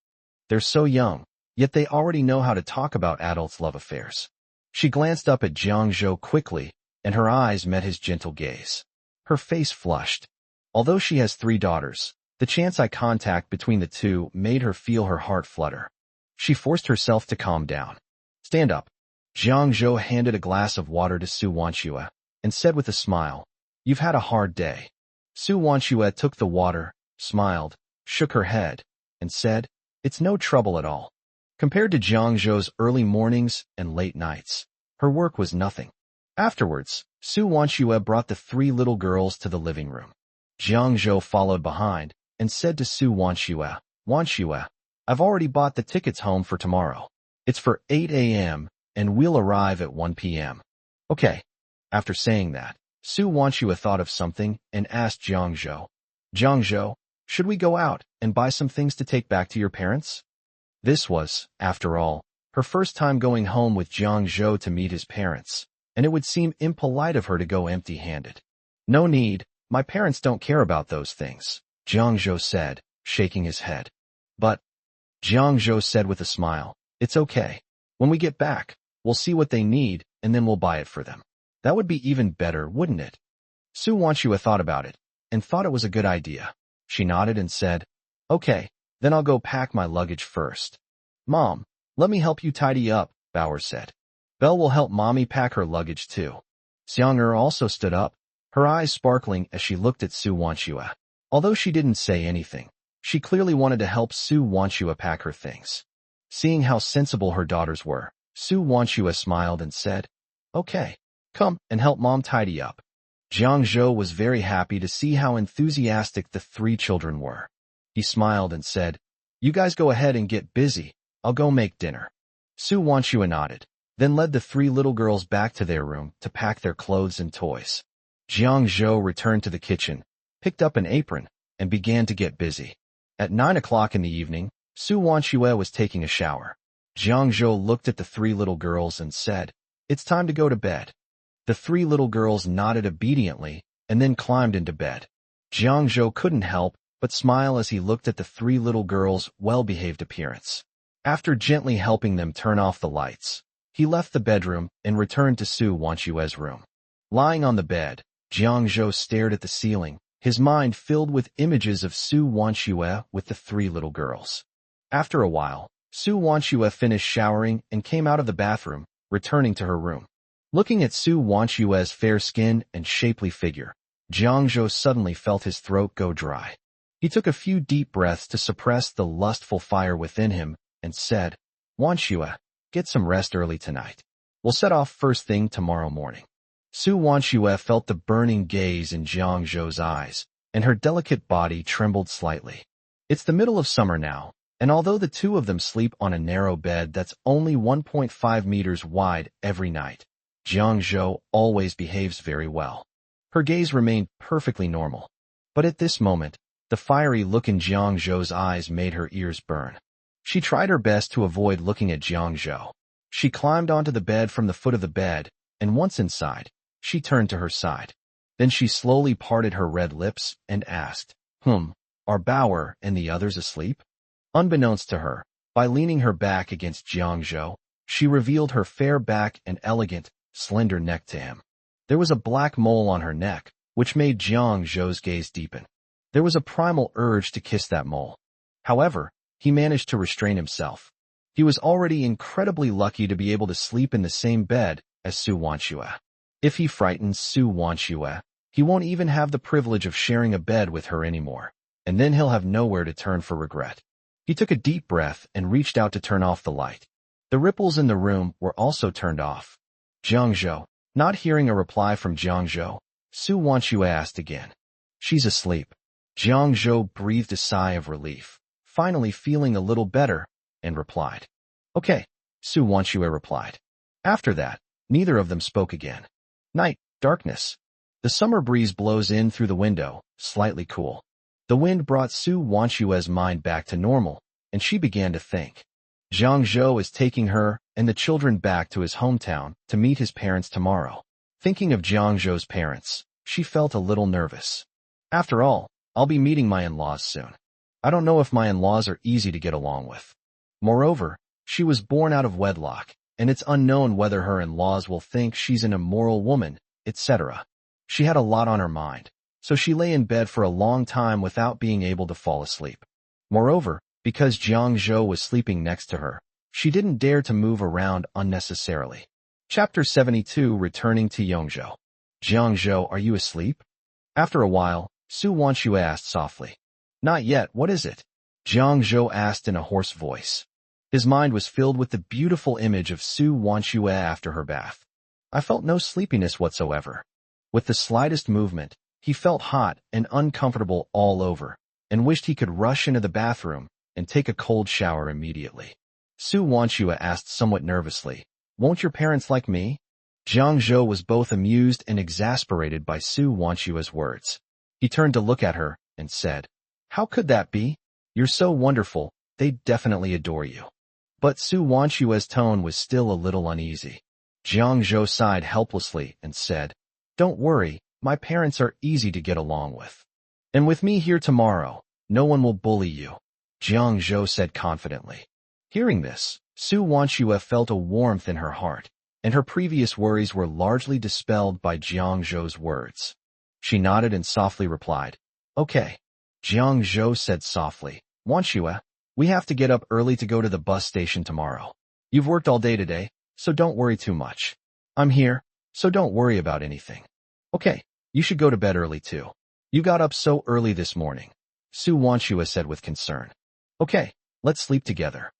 They're so young, yet they already know how to talk about adults' love affairs. She glanced up at Jiang Zhou quickly, and her eyes met his gentle gaze. Her face flushed. Although she has 3 daughters, the chance eye contact between the two made her feel her heart flutter. She forced herself to calm down. Stand up. Jiang Zhou handed a glass of water to Su Wanxue and said with a smile, You've had a hard day. Su Wanxue took the water, smiled, shook her head, and said, It's no trouble at all. Compared to Jiang Zhou's early mornings and late nights, her work was nothing. Afterwards, Su Wanxue brought the 3 little girls to the living room. Jiang Zhou followed behind and said to Su Wanxue, Wanxue, I've already bought the tickets home for tomorrow. It's for 8 a.m. and we'll arrive at 1 p.m. Okay. After saying that, Su Wanxue thought of something and asked Jiang Zhou, should we go out and buy some things to take back to your parents? This was, after all, her first time going home with Jiang Zhou to meet his parents, and it would seem impolite of her to go empty-handed. No need, my parents don't care about those things, Jiang Zhou said, shaking his head. But, Jiang Zhou said with a smile, it's okay. When we get back, we'll see what they need, and then we'll buy it for them. That would be even better, wouldn't it? Su Wanxue thought about it, and thought it was a good idea. She nodded and said, Okay, then I'll go pack my luggage first. Mom, let me help you tidy up, Bauer said. Belle will help Mommy pack her luggage too. Xiang'er also stood up, her eyes sparkling as she looked at Su Wanxue. Although she didn't say anything, she clearly wanted to help Su Wanxue pack her things. Seeing how sensible her daughters were, Su Wanxue smiled and said, Okay, come and help Mom tidy up. Jiang Zhou was very happy to see how enthusiastic the 3 children were. He smiled and said, You guys go ahead and get busy. I'll go make dinner. Su Wanxue nodded, then led the 3 little girls back to their room to pack their clothes and toys. Jiang Zhou returned to the kitchen, picked up an apron, and began to get busy. At 9 o'clock in the evening, Su Wanxue was taking a shower. Jiang Zhou looked at the 3 little girls and said, It's time to go to bed. The 3 little girls nodded obediently and then climbed into bed. Jiang Zhou couldn't help but smile as he looked at the 3 little girls' well-behaved appearance. After gently helping them turn off the lights, he left the bedroom and returned to Su Wanchue's room. Lying on the bed, Jiang Zhou stared at the ceiling, his mind filled with images of Su Wanchue with the three little girls. After a while, Su Wanchue finished showering and came out of the bathroom, returning to her room. Looking at Su Wanchue's fair skin and shapely figure, Jiang Zhou suddenly felt his throat go dry. He took a few deep breaths to suppress the lustful fire within him and said, "Wanchue, get some rest early tonight. We'll set off first thing tomorrow morning." Su Wanchue felt the burning gaze in Jiang Zhou's eyes, and her delicate body trembled slightly. It's the middle of summer now, and although the two of them sleep on a narrow bed that's only 1.5 meters wide every night, Jiang Zhou always behaves very well. Her gaze remained perfectly normal. But at this moment, the fiery look in Jiang Zhou's eyes made her ears burn. She tried her best to avoid looking at Jiang Zhou. She climbed onto the bed from the foot of the bed, and once inside, she turned to her side. Then she slowly parted her red lips and asked, "Are Bauer and the others asleep?" Unbeknownst to her, by leaning her back against Jiang Zhou, she revealed her fair back and elegant, slender neck to him. There was a black mole on her neck, which made Jiang Zhou's gaze deepen. There was a primal urge to kiss that mole. However, he managed to restrain himself. He was already incredibly lucky to be able to sleep in the same bed as Su Wanchue. If he frightens Su Wanchue, he won't even have the privilege of sharing a bed with her anymore, and then he'll have nowhere to turn for regret. He took a deep breath and reached out to turn off the light. The ripples in the room were also turned off. "Jiang Zhou." Not hearing a reply from Jiang Zhou, Su Wanchue asked again. "She's asleep." Jiang Zhou breathed a sigh of relief, finally feeling a little better, and replied, "Okay," Su Wanchue replied. After that, neither of them spoke again. Night, darkness. The summer breeze blows in through the window, slightly cool. The wind brought Su Wanchue's mind back to normal, and she began to think. Jiang Zhou is taking her and the children back to his hometown to meet his parents tomorrow. Thinking of Jiang Zhou's parents, she felt a little nervous. After all, I'll be meeting my in-laws soon. I don't know if my in-laws are easy to get along with. Moreover, she was born out of wedlock, and it's unknown whether her in-laws will think she's an immoral woman, etc. She had a lot on her mind, so she lay in bed for a long time without being able to fall asleep. Moreover, because Jiang Zhou was sleeping next to her, she didn't dare to move around unnecessarily. Chapter 72 Returning to Yongzhou. "Jiang Zhou, are you asleep?" After a while, Su Wanchue asked softly. "Not yet, what is it?" Jiang Zhou asked in a hoarse voice. His mind was filled with the beautiful image of Su Wanchue after her bath. "I felt no sleepiness whatsoever." With the slightest movement, he felt hot and uncomfortable all over, and wished he could rush into the bathroom and take a cold shower immediately. Su Wanchue asked somewhat nervously, "Won't your parents like me?" Jiang Zhou was both amused and exasperated by Su Wanchue's words. He turned to look at her and said, "How could that be? You're so wonderful, they definitely adore you." But Su Wanchue's tone was still a little uneasy. Jiang Zhou sighed helplessly and said, "Don't worry, my parents are easy to get along with. And with me here tomorrow, no one will bully you," Jiang Zhou said confidently. Hearing this, Su Wanchue felt a warmth in her heart, and her previous worries were largely dispelled by Jiang Zhou's words. She nodded and softly replied, "Okay." Jiang Zhou said softly, "Wanchue, we have to get up early to go to the bus station tomorrow. You've worked all day today, so don't worry too much. I'm here, so don't worry about anything. Okay, you should go to bed early too. You got up so early this morning," Su Wanchue said with concern. "Okay, let's sleep together."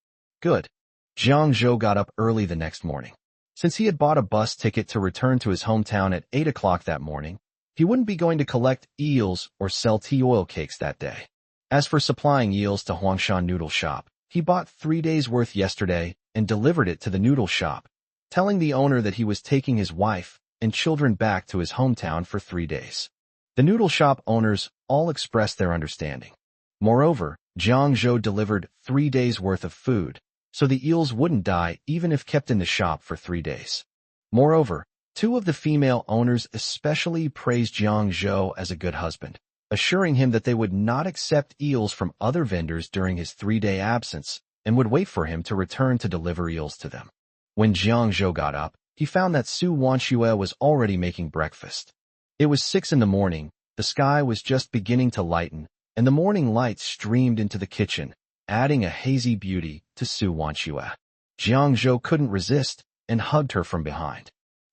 "Good." Jiang Zhou got up early the next morning. Since he had bought a bus ticket to return to his hometown at 8 o'clock that morning, he wouldn't be going to collect eels or sell tea oil cakes that day. As for supplying eels to Huangshan Noodle Shop, he bought 3 days' worth yesterday and delivered it to the noodle shop, telling the owner that he was taking his wife and children back to his hometown for 3 days. The noodle shop owners all expressed their understanding. Moreover, Jiang Zhou delivered 3 days' worth of food, so the eels wouldn't die even if kept in the shop for 3 days. Moreover, 2 of the female owners especially praised Jiang Zhou as a good husband, assuring him that they would not accept eels from other vendors during his 3-day absence, and would wait for him to return to deliver eels to them. When Jiang Zhou got up, he found that Su Wanxue was already making breakfast. It was 6 in the morning, the sky was just beginning to lighten, and the morning light streamed into the kitchen, adding a hazy beauty to Su Wanxue. Jiang Zhou couldn't resist and hugged her from behind.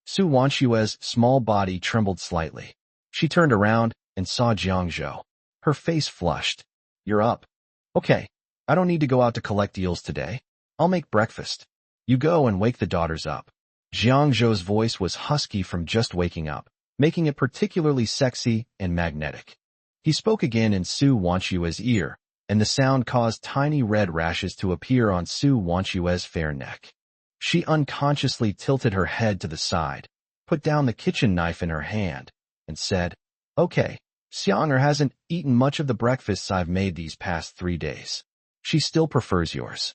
Su Wanxue's small body trembled slightly. She turned around and saw Jiang Zhou. Her face flushed. "You're up. Okay, I don't need to go out to collect eels today. I'll make breakfast. You go and wake the daughters up." Jiang Zhou's voice was husky from just waking up, making it particularly sexy and magnetic. He spoke again in Su Wanxue's ear, and the sound caused tiny red rashes to appear on Su Wanxue's fair neck. She unconsciously tilted her head to the side, put down the kitchen knife in her hand, and said, "Okay, Xianger hasn't eaten much of the breakfasts I've made these past 3 days. She still prefers yours.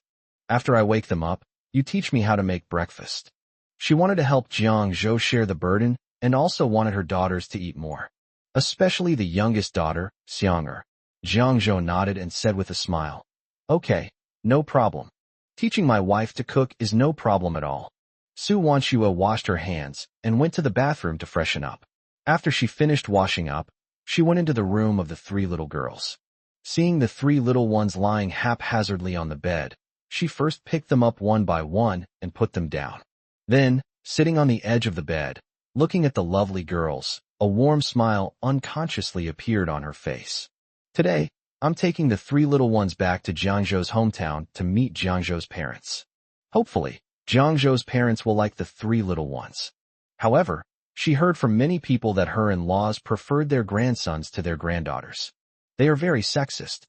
After I wake them up, you teach me how to make breakfast." She wanted to help Jiang Zhou share the burden and also wanted her daughters to eat more, especially the youngest daughter, Xianger. Jiang Zhou nodded and said with a smile, "Okay, no problem. Teaching my wife to cook is no problem at all." Su Wanxue washed her hands and went to the bathroom to freshen up. After she finished washing up, she went into the room of the 3 little girls. Seeing the 3 little ones lying haphazardly on the bed, she first picked them up one by one and put them down. Then, sitting on the edge of the bed, looking at the lovely girls, a warm smile unconsciously appeared on her face. "Today, I'm taking the 3 little ones back to Jiang Zhou's hometown to meet Jiang Zhou's parents. Hopefully, Jiang Zhou's parents will like the 3 little ones." However, she heard from many people that her in-laws preferred their grandsons to their granddaughters. They are very sexist.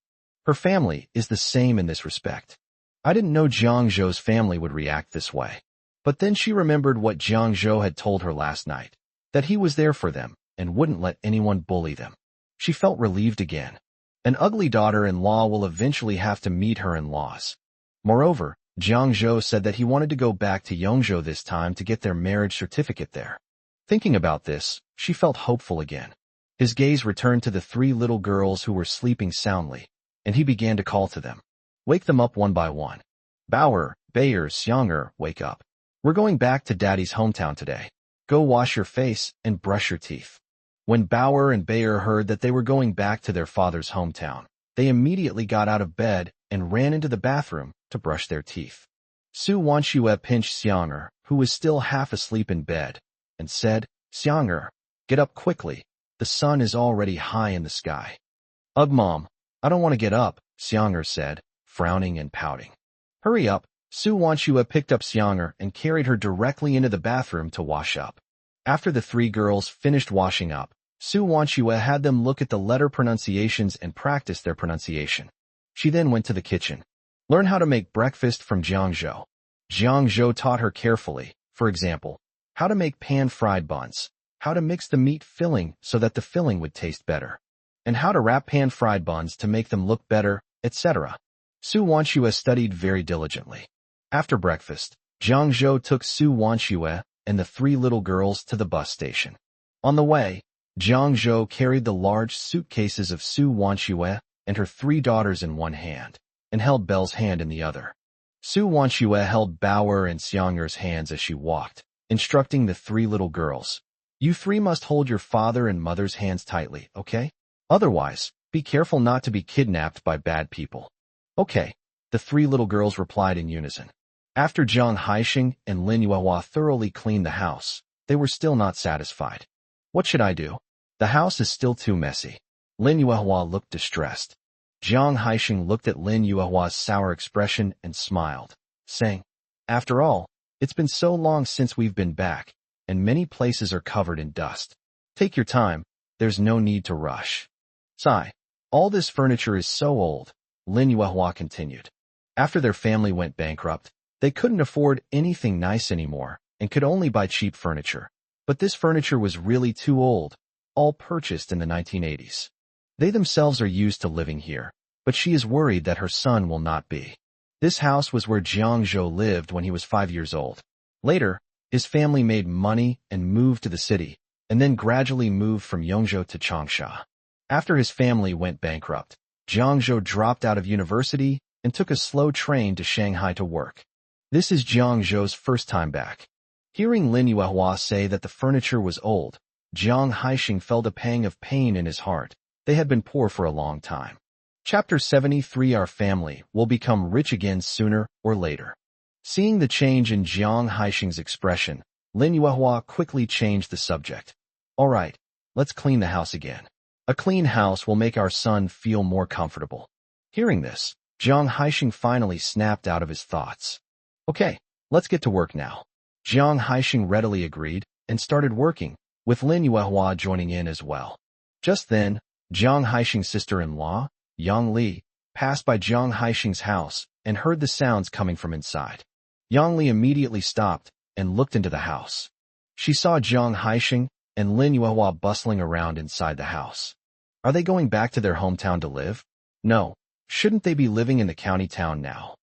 Her family is the same in this respect. I didn't know Jiang Zhou's family would react this way. But then she remembered what Jiang Zhou had told her last night, that he was there for them and wouldn't let anyone bully them. She felt relieved again. An ugly daughter-in-law will eventually have to meet her in-laws. Moreover, Jiang Zhou said that he wanted to go back to Yongzhou this time to get their marriage certificate there. Thinking about this, she felt hopeful again. His gaze returned to the 3 little girls who were sleeping soundly, and he began to call to them. "Wake them up one by one. Bauer, Bayer, Xianger, wake up. We're going back to Daddy's hometown today. Go wash your face and brush your teeth." When Bauer and Bayer heard that they were going back to their father's hometown, they immediately got out of bed and ran into the bathroom to brush their teeth. Su Wanxue pinched Xianger, who was still half asleep in bed, and said, "Xianger, get up quickly. The sun is already high in the sky." "Ugh, Mom, I don't want to get up," Xianger said, frowning and pouting. "Hurry up." Su Wanxue picked up Xianger and carried her directly into the bathroom to wash up. After the 3 girls finished washing up, Su Wanxue had them look at the letter pronunciations and practice their pronunciation. She then went to the kitchen. Learn how to make breakfast from Jiang Zhou. Jiang Zhou taught her carefully, for example, how to make pan-fried buns, how to mix the meat filling so that the filling would taste better, and how to wrap pan-fried buns to make them look better, etc. Su Wanxue studied very diligently. After breakfast, Jiang Zhou took Su Wanxue and the 3 little girls to the bus station. On the way, Jiang Zhou carried the large suitcases of Su Wanxue and her 3 daughters in one hand, and held Belle's hand in the other. Su Wanxue held Bauer and Xianger's hands as she walked, instructing the 3 little girls. "You 3 must hold your father and mother's hands tightly, okay? Otherwise, be careful not to be kidnapped by bad people." "Okay," the 3 little girls replied in unison. After Zhang Haixing and Lin Yuehua thoroughly cleaned the house, they were still not satisfied. "What should I do? The house is still too messy." Lin Yuehua looked distressed. Zhang Haixing looked at Lin Yuehua's sour expression and smiled, saying, "After all, it's been so long since we've been back, and many places are covered in dust. Take your time, there's no need to rush." "Sigh, all this furniture is so old," Lin Yuehua continued. After their family went bankrupt, they couldn't afford anything nice anymore and could only buy cheap furniture. But this furniture was really too old, all purchased in the 1980s. They themselves are used to living here, but she is worried that her son will not be. This house was where Jiang Zhou lived when he was 5 years old. Later, his family made money and moved to the city, and then gradually moved from Yongzhou to Changsha. After his family went bankrupt, Jiang Zhou dropped out of university and took a slow train to Shanghai to work. This is Jiang Zhou's first time back. Hearing Lin Yuehua say that the furniture was old, Jiang Haixing felt a pang of pain in his heart. They had been poor for a long time. Chapter 73. Our family will become rich again sooner or later. Seeing the change in Jiang Haixing's expression, Lin Yuehua quickly changed the subject. All right, let's clean the house again. A clean house will make our son feel more comfortable. Hearing this, Jiang Haixing finally snapped out of his thoughts. Okay, let's get to work now. Jiang Haixing readily agreed and started working, with Lin Yuehua joining in as well. Just then, Jiang Haixing's sister-in-law, Yang Li, passed by Jiang Haixing's house and heard the sounds coming from inside. Yang Li immediately stopped and looked into the house. She saw Jiang Haixing and Lin Yuehua bustling around inside the house. Are they going back to their hometown to live? No, shouldn't they be living in the county town now?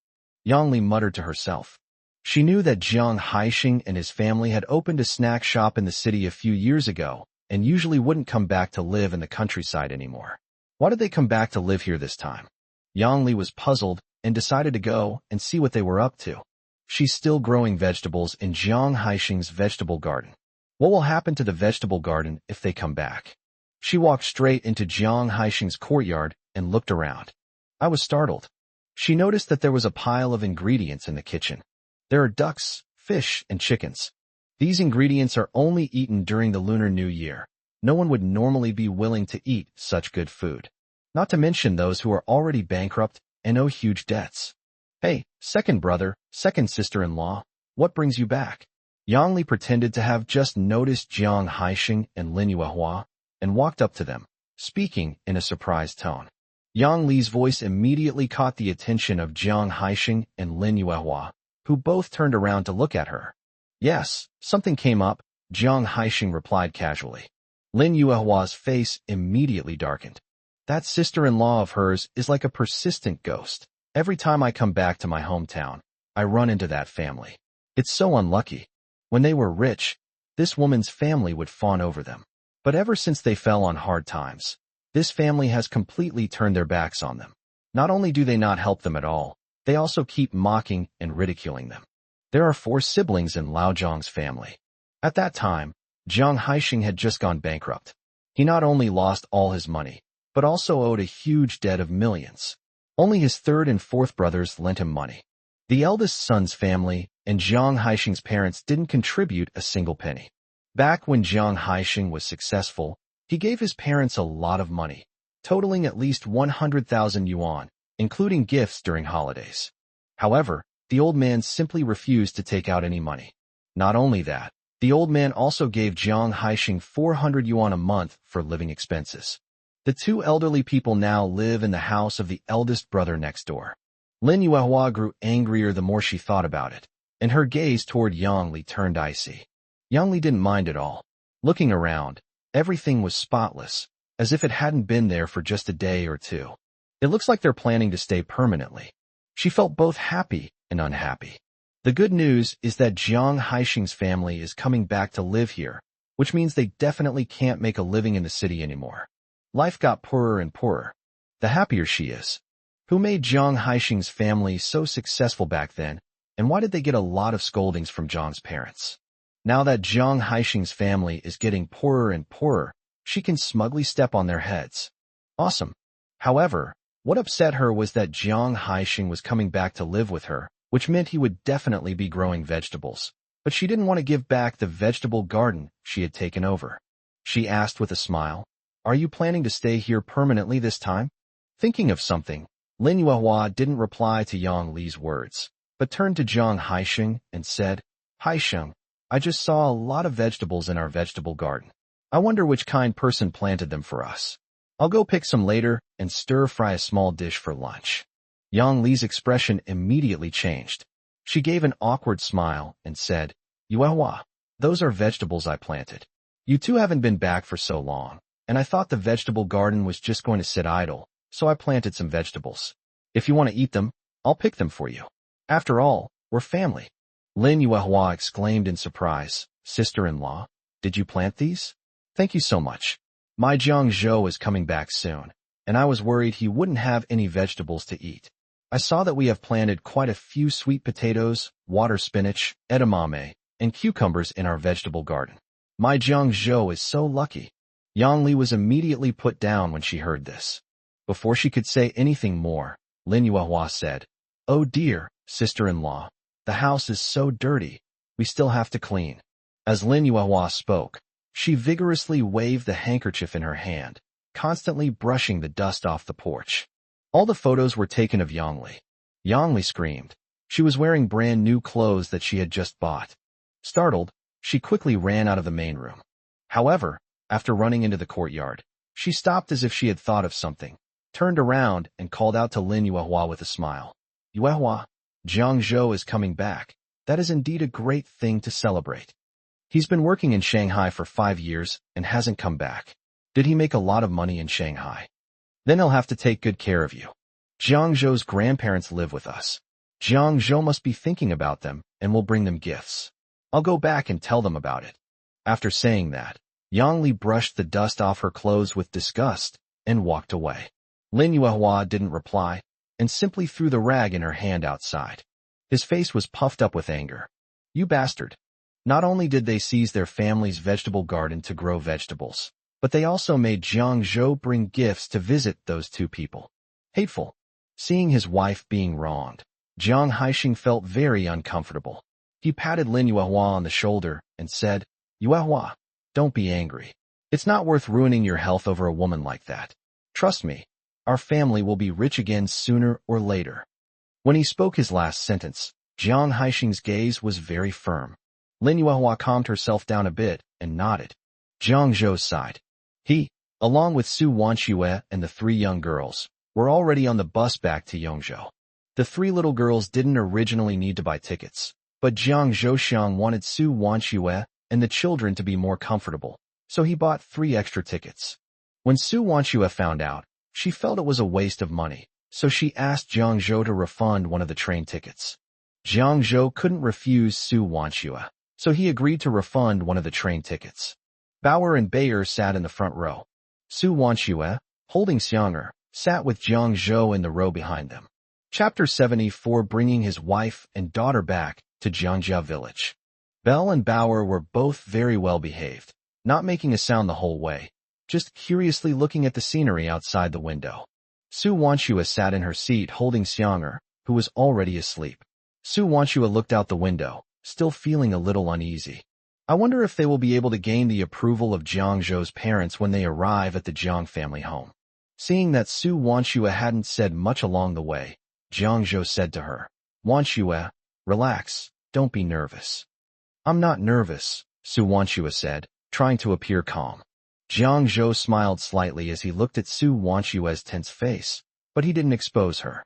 Yang Li muttered to herself. She knew that Jiang Haixing and his family had opened a snack shop in the city a few years ago and usually wouldn't come back to live in the countryside anymore. Why did they come back to live here this time? Yang Li was puzzled and decided to go and see what they were up to. She's still growing vegetables in Jiang Haixing's vegetable garden. What will happen to the vegetable garden if they come back? She walked straight into Jiang Haixing's courtyard and looked around. I was startled. She noticed that there was a pile of ingredients in the kitchen. There are ducks, fish, and chickens. These ingredients are only eaten during the Lunar New Year. No one would normally be willing to eat such good food. Not to mention those who are already bankrupt and owe huge debts. Hey, second brother, second sister-in-law, what brings you back? Yang Li pretended to have just noticed Jiang Haixing and Lin Yuehua and walked up to them, speaking in a surprised tone. Yang Li's voice immediately caught the attention of Jiang Haixing and Lin Yuehua, who both turned around to look at her. Yes, something came up, Jiang Haixing replied casually. Lin Yuehua's face immediately darkened. That sister-in-law of hers is like a persistent ghost. Every time I come back to my hometown, I run into that family. It's so unlucky. When they were rich, this woman's family would fawn over them. But ever since they fell on hard times, this family has completely turned their backs on them. Not only do they not help them at all, they also keep mocking and ridiculing them. There are 4 siblings in Lao Zhang's family. At that time, Jiang Haixing had just gone bankrupt. He not only lost all his money, but also owed a huge debt of millions. Only his 3rd and 4th brothers lent him money. The eldest son's family and Jiang Haixing's parents didn't contribute a single penny. Back when Jiang Haixing was successful, he gave his parents a lot of money, totaling at least 100,000 yuan, including gifts during holidays. However, the old man simply refused to take out any money. Not only that, the old man also gave Jiang Haixing 400 yuan a month for living expenses. The 2 elderly people now live in the house of the eldest brother next door. Lin Yuehua grew angrier the more she thought about it, and her gaze toward Yang Li turned icy. Yang Li didn't mind at all. Looking around, everything was spotless, as if it hadn't been there for just a day or 2. It looks like they're planning to stay permanently. She felt both happy and unhappy. The good news is that Jiang Haixing's family is coming back to live here, which means they definitely can't make a living in the city anymore. Life got poorer and poorer. The happier she is. Who made Jiang Haixing's family so successful back then, and why did they get a lot of scoldings from Jiang's parents? Now that Jiang Haixing's family is getting poorer and poorer, she can smugly step on their heads. Awesome. However, what upset her was that Jiang Haixing was coming back to live with her, which meant he would definitely be growing vegetables. But she didn't want to give back the vegetable garden she had taken over. She asked with a smile, "Are you planning to stay here permanently this time?" Thinking of something, Lin Yuehua didn't reply to Yang Li's words, but turned to Jiang Haixing and said, "Haixing, I just saw a lot of vegetables in our vegetable garden. I wonder which kind person planted them for us. I'll go pick some later and stir-fry a small dish for lunch." Yang Li's expression immediately changed. She gave an awkward smile and said, "Yuehua, those are vegetables I planted. You two haven't been back for so long, and I thought the vegetable garden was just going to sit idle, so I planted some vegetables. If you want to eat them, I'll pick them for you. After all, we're family." Lin Yuehua exclaimed in surprise, "Sister-in-law, did you plant these? Thank you so much. My Jiang Zhou is coming back soon, and I was worried he wouldn't have any vegetables to eat. I saw that we have planted quite a few sweet potatoes, water spinach, edamame, and cucumbers in our vegetable garden. My Jiang Zhou is so lucky. Yang Li was immediately put down when she heard this. Before she could say anything more, Lin Yuehua said, "Oh dear, sister-in-law, the house is so dirty. We still have to clean." As Lin Yuehua spoke, she vigorously waved the handkerchief in her hand, constantly brushing the dust off the porch. All the photos were taken of Yang Li. Yang Li screamed. She was wearing brand new clothes that she had just bought. Startled, she quickly ran out of the main room. However, after running into the courtyard, she stopped as if she had thought of something, turned around and called out to Lin Yuehua with a smile. "Yuehua, Jiang Zhou is coming back. That is indeed a great thing to celebrate. He's been working in Shanghai for 5 years and hasn't come back. Did he make a lot of money in Shanghai? Then he'll have to take good care of you. Jiang Zhou's grandparents live with us. Jiang Zhou must be thinking about them and will bring them gifts. I'll go back and tell them about it." After saying that, Yang Li brushed the dust off her clothes with disgust and walked away. Lin Yuehua didn't reply and simply threw the rag in her hand outside. His face was puffed up with anger. "You bastard." Not only did they seize their family's vegetable garden to grow vegetables, but they also made Jiang Zhou bring gifts to visit those two people. Hateful. Seeing his wife being wronged, Jiang Haixing felt very uncomfortable. He patted Lin Yuehua on the shoulder and said, "Yuehua, don't be angry. It's not worth ruining your health over a woman like that. Trust me, our family will be rich again sooner or later." When he spoke his last sentence, Jiang Haixing's gaze was very firm. Lin Yuehua calmed herself down a bit and nodded. Jiang Zhou sighed. He, along with Su Wanxue and the 3 young girls, were already on the bus back to Yongzhou. The 3 little girls didn't originally need to buy tickets, but Jiang Zhouxiang wanted Su Wanxue and the children to be more comfortable, so he bought 3 extra tickets. When Su Wanxue found out, she felt it was a waste of money, so she asked Jiang Zhou to refund one of the train tickets. Jiang Zhou couldn't refuse Su Wanxue, so he agreed to refund one of the train tickets. Bauer and Bayer sat in the front row. Su Wanxue, holding Xiang'er, sat with Jiang Zhou in the row behind them. Chapter 74, bringing his wife and daughter back to Jiangjia village. Bell and Bauer were both very well behaved, not making a sound the whole way, just curiously looking at the scenery outside the window. Su Wanxue sat in her seat holding Xiang'er, who was already asleep. Su Wanxue looked out the window, still feeling a little uneasy. I wonder if they will be able to gain the approval of Jiang Zhou's parents when they arrive at the Jiang family home. Seeing that Su Wanxue hadn't said much along the way, Jiang Zhou said to her, "Wanxue, relax, don't be nervous." "I'm not nervous," Su Wanxue said, trying to appear calm. Jiang Zhou smiled slightly as he looked at Su Wanxue's tense face, but he didn't expose her.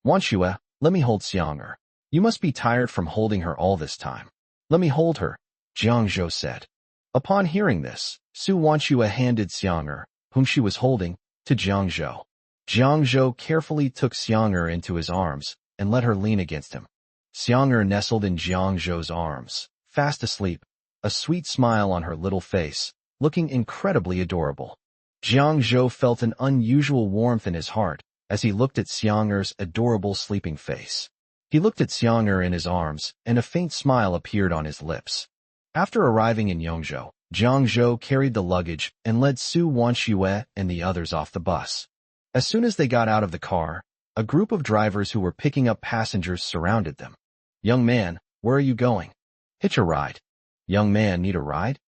"Wanxue, let me hold Xiang'er. You must be tired from holding her all this time. Let me hold her," Jiang Zhou said. Upon hearing this, Su Wanxue handed Xiang'er, whom she was holding, to Jiang Zhou. Jiang Zhou carefully took Xiang'er into his arms and let her lean against him. Xiang'er nestled in Jiang Zhou's arms, fast asleep, a sweet smile on her little face, looking incredibly adorable. Jiang Zhou felt an unusual warmth in his heart as he looked at Xiang'er's adorable sleeping face. He looked at Xiang'er in his arms, and a faint smile appeared on his lips. After arriving in Yongzhou, Jiang Zhou carried the luggage and led Su Wanxue and the others off the bus. As soon as they got out of the car, a group of drivers who were picking up passengers surrounded them. "Young man, where are you going?" "Hitch a ride." "Young man, need a ride?"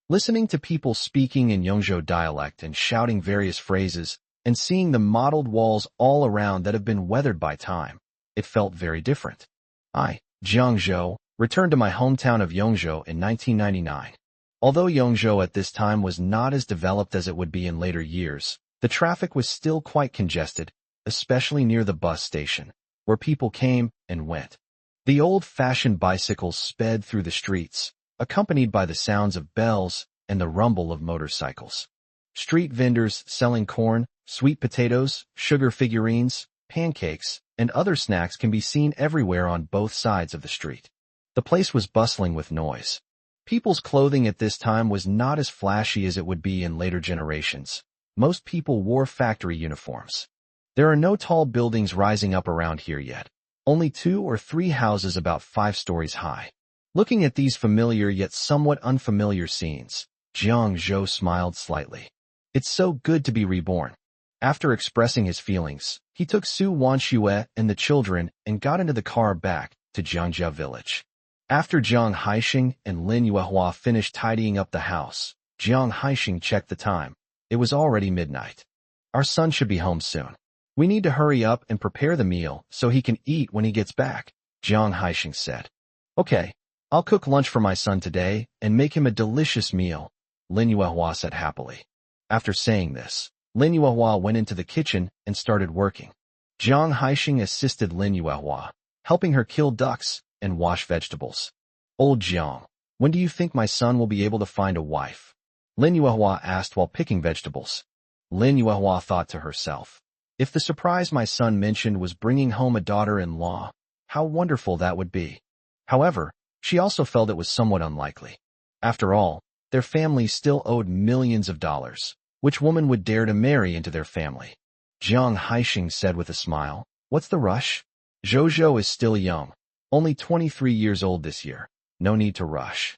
Listening to people speaking in Yongzhou dialect and shouting various phrases, and seeing the mottled walls all around that have been weathered by time, it felt very different. I, Jiang Zhou, returned to my hometown of Yongzhou in 1999. Although Yongzhou at this time was not as developed as it would be in later years, the traffic was still quite congested, especially near the bus station, where people came and went. The old-fashioned bicycles sped through the streets, accompanied by the sounds of bells and the rumble of motorcycles. Street vendors selling corn, sweet potatoes, sugar figurines, pancakes, and other snacks can be seen everywhere on both sides of the street. The place was bustling with noise. People's clothing at this time was not as flashy as it would be in later generations. Most people wore factory uniforms. There are no tall buildings rising up around here yet. Only 2 or 3 houses about 5 stories high. Looking at these familiar yet somewhat unfamiliar scenes, Jiang Zhou smiled slightly. It's so good to be reborn. After expressing his feelings, he took Su Wanxue and the children and got into the car back to Jiangjia village. After Jiang Haixing and Lin Yuehua finished tidying up the house, Jiang Haixing checked the time. It was already midnight. Our son should be home soon. We need to hurry up and prepare the meal so he can eat when he gets back, Jiang Haixing said. Okay, I'll cook lunch for my son today and make him a delicious meal, Lin Yuehua said happily. After saying this, Lin Yuehua went into the kitchen and started working. Jiang Haixing assisted Lin Yuehua, helping her kill ducks and wash vegetables. Old Jiang, when do you think my son will be able to find a wife? Lin Yuehua asked while picking vegetables. Lin Yuehua thought to herself, if the surprise my son mentioned was bringing home a daughter-in-law, how wonderful that would be. However, she also felt it was somewhat unlikely. After all, their family still owed millions of dollars. Which woman would dare to marry into their family? Jiang Haixing said with a smile, what's the rush? Zhou is still young, only 23 years old this year. No need to rush.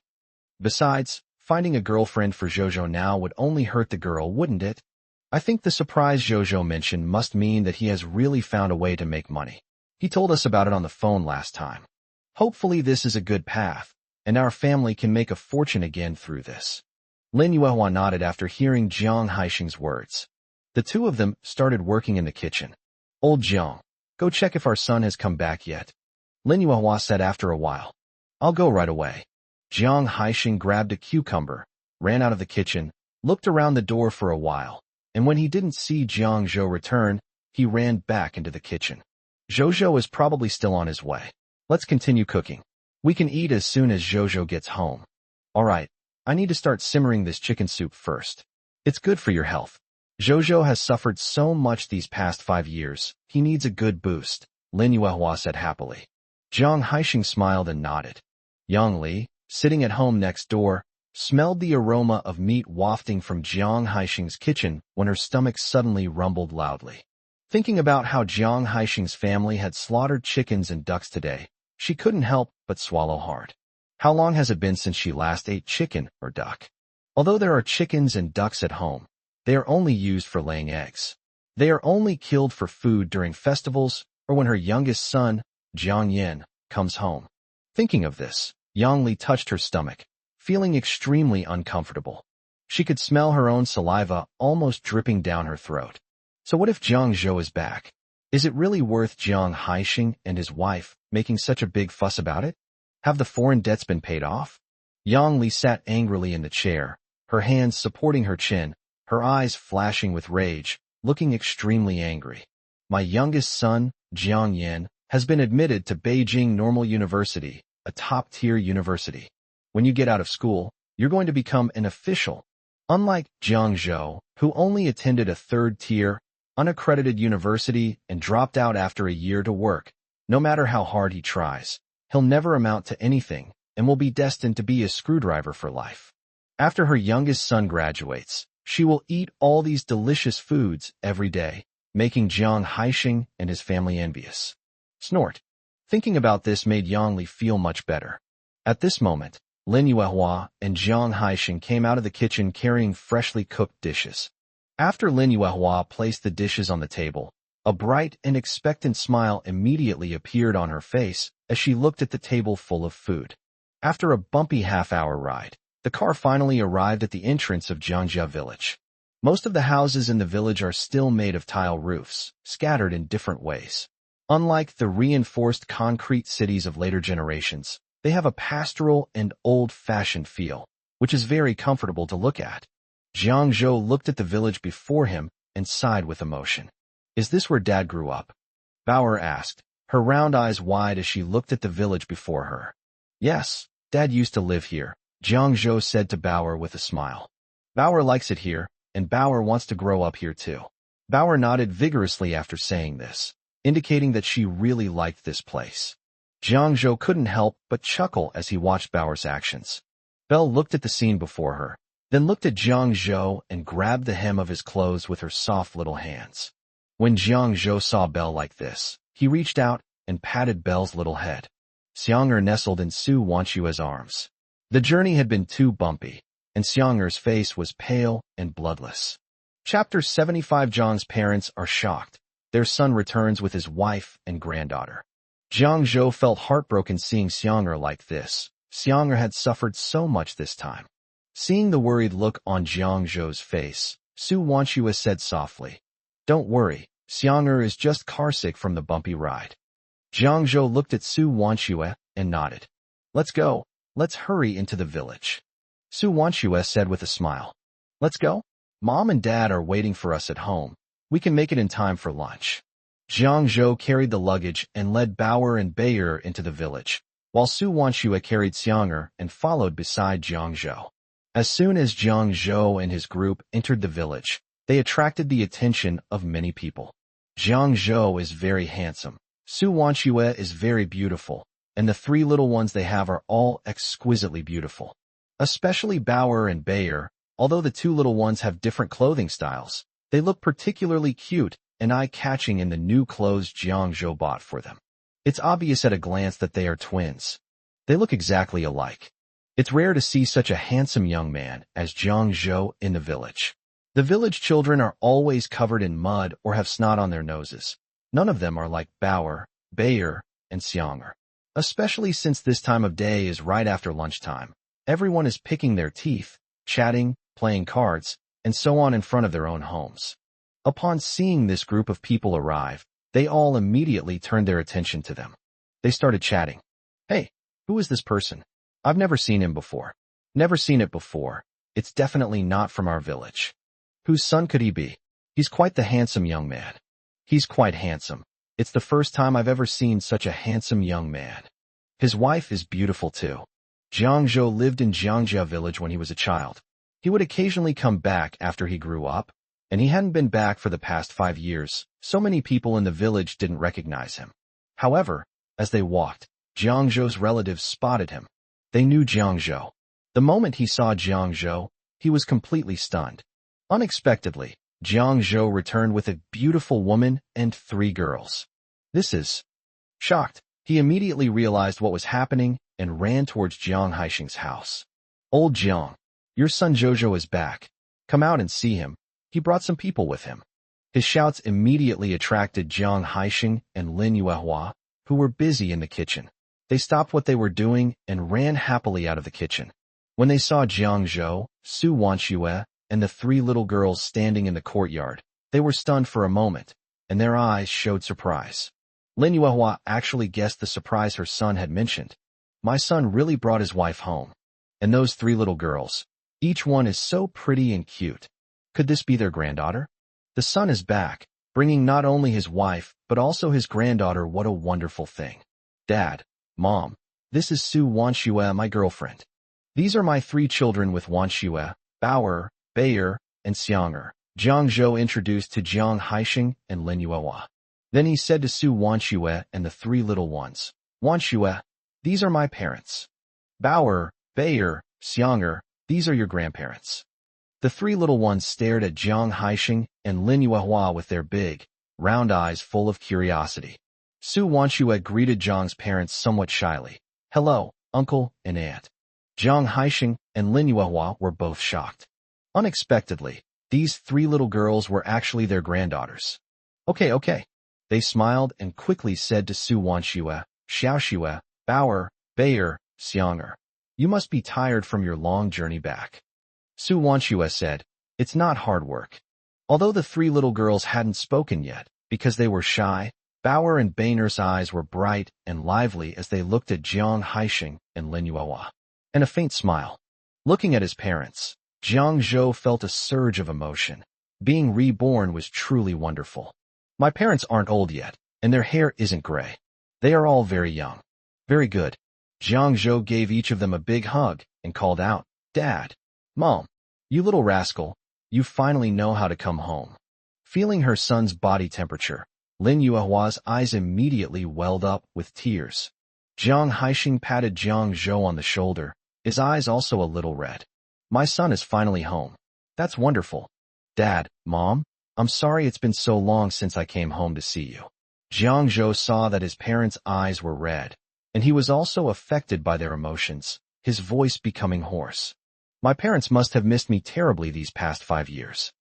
Besides, finding a girlfriend for Zhou now would only hurt the girl, wouldn't it? I think the surprise Zhou mentioned must mean that he has really found a way to make money. He told us about it on the phone last time. Hopefully this is a good path, and our family can make a fortune again through this. Lin Yuehua nodded after hearing Jiang Haixing's words. The two of them started working in the kitchen. Old Jiang, go check if our son has come back yet, Lin Yuehua said after a while. I'll go right away. Jiang Haixing grabbed a cucumber, ran out of the kitchen, looked around the door for a while, and when he didn't see Jiang Zhou return, he ran back into the kitchen. Zhou is probably still on his way. Let's continue cooking. We can eat as soon as Zhou gets home. All right. I need to start simmering this chicken soup first. It's good for your health. Zhou has suffered so much these past 5 years, he needs a good boost, Lin Yuehua said happily. Jiang Haixing smiled and nodded. Yang Li, sitting at home next door, smelled the aroma of meat wafting from Jiang Haixing's kitchen when her stomach suddenly rumbled loudly. Thinking about how Jiang Haixing's family had slaughtered chickens and ducks today, she couldn't help but swallow hard. How long has it been since she last ate chicken or duck? Although there are chickens and ducks at home, they are only used for laying eggs. They are only killed for food during festivals or when her youngest son, Jiang Yin, comes home. Thinking of this, Yang Li touched her stomach, feeling extremely uncomfortable. She could smell her own saliva almost dripping down her throat. So what if Jiang Zhou is back? Is it really worth Jiang Haixing and his wife making such a big fuss about it? Have the foreign debts been paid off? Yang Li sat angrily in the chair, her hands supporting her chin, her eyes flashing with rage, looking extremely angry. My youngest son, Jiang Yin, has been admitted to Beijing Normal University, a top-tier university. When you get out of school, you're going to become an official. Unlike Jiang Zhou, who only attended a third-tier, unaccredited university and dropped out after a year to work, no matter how hard he tries, he'll never amount to anything and will be destined to be a screwdriver for life. After her youngest son graduates, she will eat all these delicious foods every day, making Jiang Haixing and his family envious. Snort. Thinking about this made Yang Li feel much better. At this moment, Lin Yuehua and Jiang Haixing came out of the kitchen carrying freshly cooked dishes. After Lin Yuehua placed the dishes on the table, a bright and expectant smile immediately appeared on her face as she looked at the table full of food. After a bumpy half-hour ride, the car finally arrived at the entrance of Jiangjia village. Most of the houses in the village are still made of tile roofs, scattered in different ways. Unlike the reinforced concrete cities of later generations, they have a pastoral and old-fashioned feel, which is very comfortable to look at. Jiang Zhou looked at the village before him and sighed with emotion. Is this where Dad grew up? Bauer asked, her round eyes wide as she looked at the village before her. Yes, Dad used to live here, Jiang Zhou said to Bauer with a smile. Bauer likes it here, and Bauer wants to grow up here too. Bauer nodded vigorously after saying this, indicating that she really liked this place. Jiang Zhou couldn't help but chuckle as he watched Bauer's actions. Belle looked at the scene before her, then looked at Jiang Zhou and grabbed the hem of his clothes with her soft little hands. When Jiang Zhou saw Belle like this, he reached out and patted Belle's little head. Xiang'er nestled in Su Wanshue's arms. The journey had been too bumpy, and Xiang'er's face was pale and bloodless. Chapter 75. Jiang's parents are shocked. Their son returns with his wife and granddaughter. Jiang Zhou felt heartbroken seeing Xiang'er like this. Xiang'er had suffered so much this time. Seeing the worried look on Jiang Zhou's face, Su Wanshue said softly, "Don't worry, Xiang'er is just carsick from the bumpy ride." Jiang Zhou looked at Su Wanshue and nodded. "Let's go. Let's hurry into the village." Su Wanshue said with a smile. "Let's go? Mom and Dad are waiting for us at home. We can make it in time for lunch." Jiang Zhou carried the luggage and led Bauer and Bayer into the village, while Su Wanshue carried Xiang'er and followed beside Jiang Zhou. As soon as Jiang Zhou and his group entered the village, they attracted the attention of many people. Jiang Zhou is very handsome, Su Wanshue is very beautiful, and the three little ones they have are all exquisitely beautiful. Especially Bauer and Bayer, although the two little ones have different clothing styles, they look particularly cute and eye-catching in the new clothes Jiang Zhou bought for them. It's obvious at a glance that they are twins. They look exactly alike. It's rare to see such a handsome young man as Jiang Zhou in the village. The village children are always covered in mud or have snot on their noses. None of them are like Bauer, Bayer, and Xiang'er. Especially since this time of day is right after lunchtime. Everyone is picking their teeth, chatting, playing cards, and so on in front of their own homes. Upon seeing this group of people arrive, they all immediately turned their attention to them. They started chatting. "Hey, who is this person? I've never seen him before. Never seen it before. It's definitely not from our village. Whose son could he be? He's quite the handsome young man. He's quite handsome. It's the first time I've ever seen such a handsome young man. His wife is beautiful too." Jiang Zhou lived in Jiangjia village when he was a child. He would occasionally come back after he grew up, and he hadn't been back for the past 5 years, so many people in the village didn't recognize him. However, as they walked, Jiang Zhou's relatives spotted him. They knew Jiang Zhou. The moment he saw Jiang Zhou, he was completely stunned. Unexpectedly, Jiang Zhou returned with a beautiful woman and 3 girls. This is... Shocked, he immediately realized what was happening and ran towards Jiang Haixing's house. "Old Jiang, your son Zhouzhou is back. Come out and see him. He brought some people with him." His shouts immediately attracted Jiang Haixing and Lin Yuehua, who were busy in the kitchen. They stopped what they were doing and ran happily out of the kitchen. When they saw Jiang Zhou, Su Wanshue, and the 3 little girls standing in the courtyard, they were stunned for a moment, and their eyes showed surprise. Lin Yuehua actually guessed the surprise her son had mentioned. "My son really brought his wife home. And those 3 little girls, each one is so pretty and cute. Could this be their granddaughter? The son is back, bringing not only his wife, but also his granddaughter. What a wonderful thing. Dad, Mom, this is Su Wanshue, my girlfriend. These are my 3 children with Wanshue, Bauer, Bayer, and Xiang'er," Jiang Zhou introduced to Jiang Haixing and Lin Yuehua. Then he said to Su Wanshue and the 3 little ones, "Wanshue, these are my parents. Bauer, Bayer, Xiang'er, these are your grandparents." The 3 little ones stared at Jiang Haixing and Lin Yuehua with their big, round eyes full of curiosity. Su Wanshue greeted Jiang's parents somewhat shyly. "Hello, uncle and aunt." Jiang Haixing and Lin Yuehua were both shocked. Unexpectedly, these 3 little girls were actually their granddaughters. Okay. They smiled and quickly said to Su Wanshue, Xiaoxue, Bauer, Bayer, Xiang'er, "You must be tired from your long journey back." Su Wanshue said, "It's not hard work." Although the 3 little girls hadn't spoken yet, because they were shy, Bauer and Bayer's eyes were bright and lively as they looked at Jiang Haixing and Lin Yuehua. And a faint smile. Looking at his parents, Jiang Zhou felt a surge of emotion. Being reborn was truly wonderful. "My parents aren't old yet, and their hair isn't gray. They are all very young." "Very good." Jiang Zhou gave each of them a big hug and called out, "Dad, Mom, you little rascal, you finally know how to come home." Feeling her son's body temperature, Lin Yuehua's eyes immediately welled up with tears. Jiang Haixing patted Jiang Zhou on the shoulder, his eyes also a little red. "My son is finally home. That's wonderful. Dad, Mom, I'm sorry it's been so long since I came home to see you. Jiang Zhou saw that his parents' eyes were red, and he was also affected by their emotions, his voice becoming hoarse. My parents must have missed me terribly these past 5 years.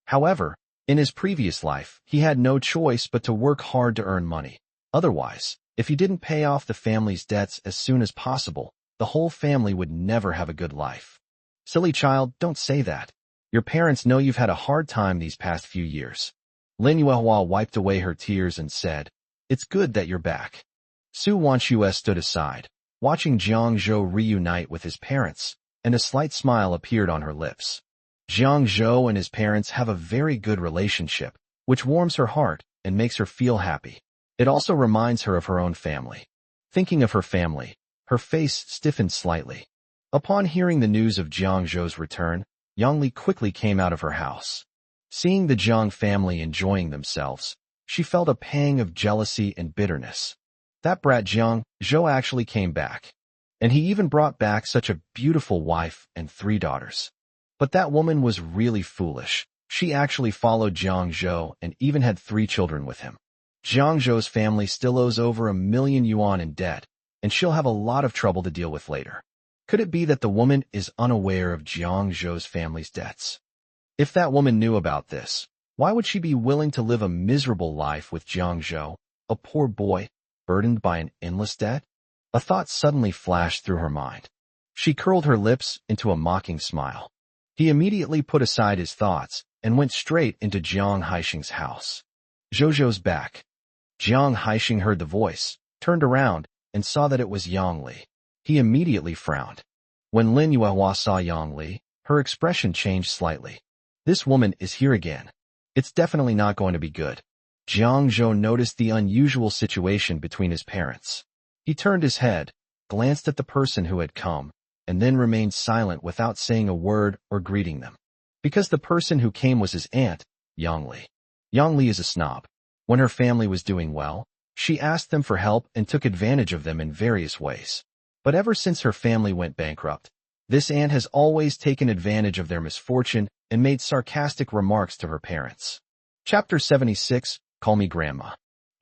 However, in his previous life, he had no choice but to work hard to earn money. Otherwise, if he didn't pay off the family's debts as soon as possible, the whole family would never have a good life. Silly child, don't say that. Your parents know you've had a hard time these past few years. Lin Yuehua wiped away her tears and said, It's good that you're back. Su Wanxue stood aside, watching Jiang Zhou reunite with his parents, and a slight smile appeared on her lips. Jiang Zhou and his parents have a very good relationship, which warms her heart and makes her feel happy. It also reminds her of her own family. Thinking of her family, her face stiffened slightly. Upon hearing the news of Jiang Zhou's return, Yang Li quickly came out of her house. Seeing the Jiang family enjoying themselves, she felt a pang of jealousy and bitterness. That brat Jiang Zhou actually came back. And he even brought back such a beautiful wife and 3 daughters. But that woman was really foolish. She actually followed Jiang Zhou and even had 3 children with him. Jiang Zhou's family still owes over 1 million yuan in debt, and she'll have a lot of trouble to deal with later. Could it be that the woman is unaware of Jiang Zhou's family's debts? If that woman knew about this, why would she be willing to live a miserable life with Jiang Zhou, a poor boy, burdened by an endless debt? A thought suddenly flashed through her mind. She curled her lips into a mocking smile. He immediately put aside his thoughts and went straight into Jiang Haixing's house. Zhou's back. Jiang Haixing heard the voice, turned around, and saw that it was Yang Li. He immediately frowned. When Lin Yuehua saw Yang Li, her expression changed slightly. This woman is here again. It's definitely not going to be good. Jiang Zhou noticed the unusual situation between his parents. He turned his head, glanced at the person who had come, and then remained silent without saying a word or greeting them. Because the person who came was his aunt, Yang Li. Yang Li is a snob. When her family was doing well, she asked them for help and took advantage of them in various ways. But ever since her family went bankrupt, this aunt has always taken advantage of their misfortune and made sarcastic remarks to her parents. Chapter 76, Call Me Grandma.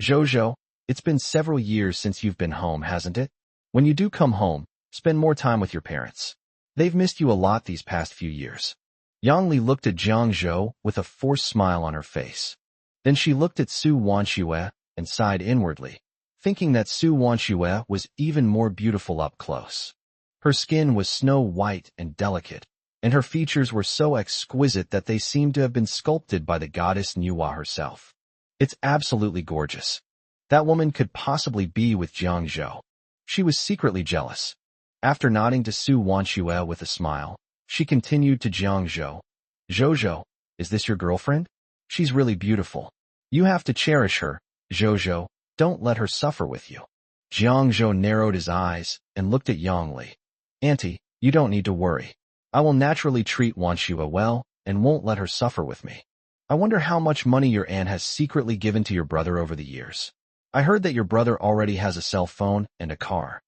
Zhou, it's been several years since you've been home, hasn't it? When you do come home, spend more time with your parents. They've missed you a lot these past few years. Yang Li looked at Jiang Zhou with a forced smile on her face. Then she looked at Su Wanxue and sighed inwardly, thinking that Su Wanxue was even more beautiful up close. Her skin was snow white and delicate, and her features were so exquisite that they seemed to have been sculpted by the goddess Manhwa herself. It's absolutely gorgeous. That woman could possibly be with Jiang Zhou. She was secretly jealous. After nodding to Su Wanxue with a smile, she continued to Jiang Zhou. Zhou, is this your girlfriend? She's really beautiful. You have to cherish her, Zhou. Don't let her suffer with you. Jiang Zhou narrowed his eyes and looked at Yang Li. Auntie, you don't need to worry. I will naturally treat Wanxue well and won't let her suffer with me. I wonder how much money your aunt has secretly given to your brother over the years. I heard that your brother already has a cell phone and a car.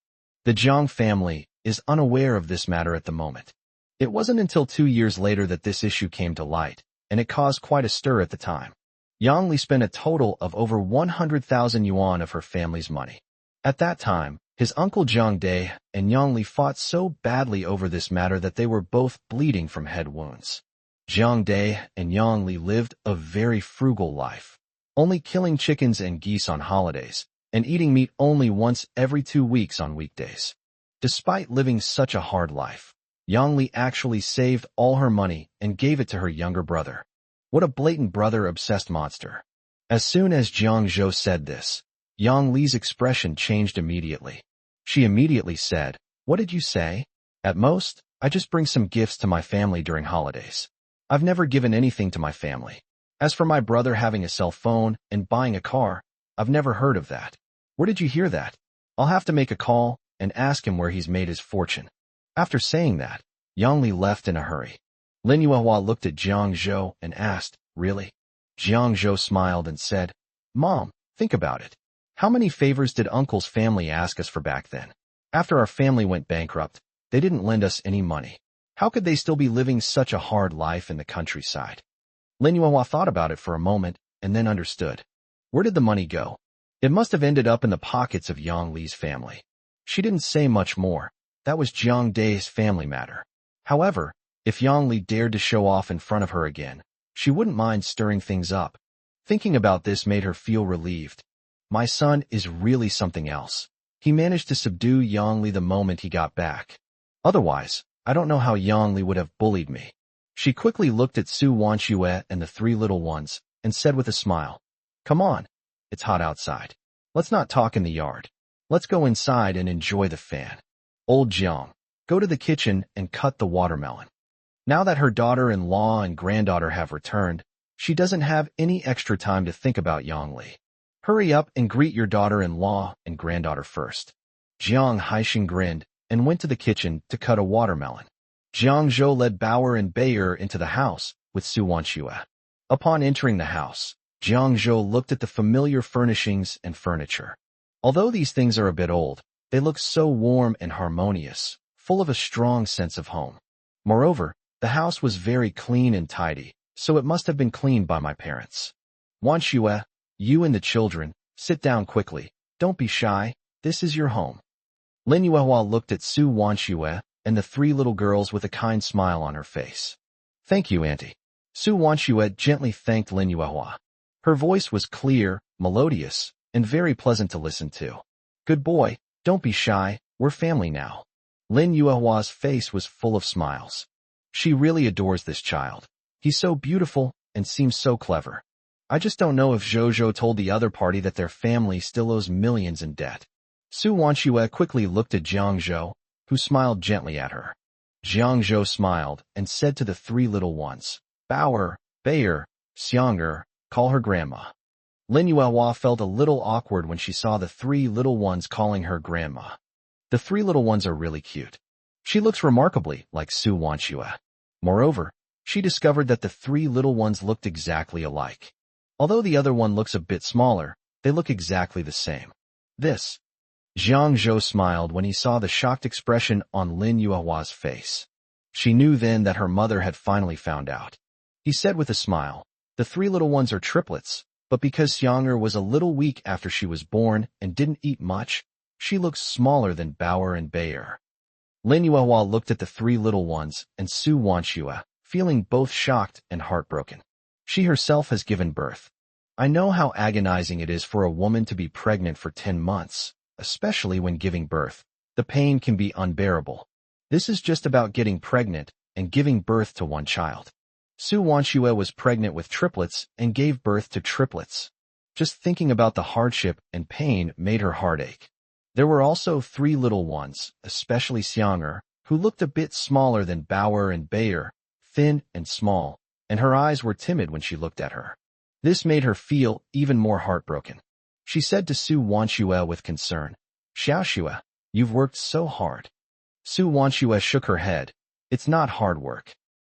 The Jiang family is unaware of this matter at the moment. It wasn't until 2 years later that this issue came to light, and it caused quite a stir at the time. Yang Li spent a total of over 100,000 yuan of her family's money. At that time, his uncle Jiang Dai and Yang Li fought so badly over this matter that they were both bleeding from head wounds. Jiang Dai and Yang Li lived a very frugal life, only killing chickens and geese on holidays, and eating meat only once every 2 weeks on weekdays. Despite living such a hard life, Yang Li actually saved all her money and gave it to her younger brother. What a blatant brother-obsessed monster. As soon as Jiang Zhou said this, Yang Li's expression changed immediately. She immediately said, What did you say? At most, I just bring some gifts to my family during holidays. I've never given anything to my family. As for my brother having a cell phone and buying a car, I've never heard of that. Where did you hear that? I'll have to make a call and ask him where he's made his fortune. After saying that, Yang Li left in a hurry. Lin Yuehua looked at Jiang Zhou and asked, Really? Jiang Zhou smiled and said, Mom, think about it. How many favors did Uncle's family ask us for back then? After our family went bankrupt, they didn't lend us any money. How could they still be living such a hard life in the countryside? Lin Yuehua thought about it for a moment and then understood. Where did the money go? It must have ended up in the pockets of Yang Li's family. She didn't say much more. That was Jiang Dai's family matter. However, if Yang Li dared to show off in front of her again, she wouldn't mind stirring things up. Thinking about this made her feel relieved. My son is really something else. He managed to subdue Yang Li the moment he got back. Otherwise, I don't know how Yang Li would have bullied me. She quickly looked at Su Wanxue and the three little ones and said with a smile, "Come on. It's hot outside. Let's not talk in the yard. Let's go inside and enjoy the fan. Old Jiang, go to the kitchen and cut the watermelon." Now that her daughter-in-law and granddaughter have returned, she doesn't have any extra time to think about Yang Li. Hurry up and greet your daughter-in-law and granddaughter first. Jiang Haixin grinned and went to the kitchen to cut a watermelon. Jiang Zhou led Bauer and Bayer into the house with Su Wanxue. Upon entering the house, Jiang Zhou looked at the familiar furnishings and furniture. Although these things are a bit old, they look so warm and harmonious, full of a strong sense of home. Moreover, the house was very clean and tidy, so it must have been cleaned by my parents. Wanxue, you and the children, sit down quickly. Don't be shy. This is your home. Lin Yuehua looked at Su Wanxue and the three little girls with a kind smile on her face. Thank you, Auntie. Su Wanxue gently thanked Lin Yuehua. Her voice was clear, melodious, and very pleasant to listen to. Good boy, don't be shy, we're family now. Lin Yuehua's face was full of smiles. She really adores this child. He's so beautiful and seems so clever. I just don't know if Zhou told the other party that their family still owes millions in debt. Su Wanxue quickly looked at Jiang Zhou, who smiled gently at her. Jiang Zhou smiled and said to the three little ones, Bauer, Bayer, Xiang'er, call her grandma. Lin Yuehua felt a little awkward when she saw the three little ones calling her grandma. The three little ones are really cute. She looks remarkably like Su Wanxue. Moreover, she discovered that the three little ones looked exactly alike. Although the other one looks a bit smaller, they look exactly the same. This. Jiang Zhou smiled when he saw the shocked expression on Lin Yuehua's face. She knew then that her mother had finally found out. He said with a smile, the three little ones are triplets, but because Xiang'er was a little weak after she was born and didn't eat much, she looks smaller than Bauer and Bayer. Lin Yuehua looked at the three little ones and Su Wanxue, feeling both shocked and heartbroken. She herself has given birth. I know how agonizing it is for a woman to be pregnant for 10 months, especially when giving birth. The pain can be unbearable. This is just about getting pregnant and giving birth to one child. Su Wanxue was pregnant with triplets and gave birth to triplets. Just thinking about the hardship and pain made her heart ache. There were also three little ones, especially Xiang'er, who looked a bit smaller than Bauer and Bayer, thin and small, and her eyes were timid when she looked at her. This made her feel even more heartbroken. She said to Su Wanxue with concern, Xiaoxue, you've worked so hard. Su Wanxue shook her head. It's not hard work.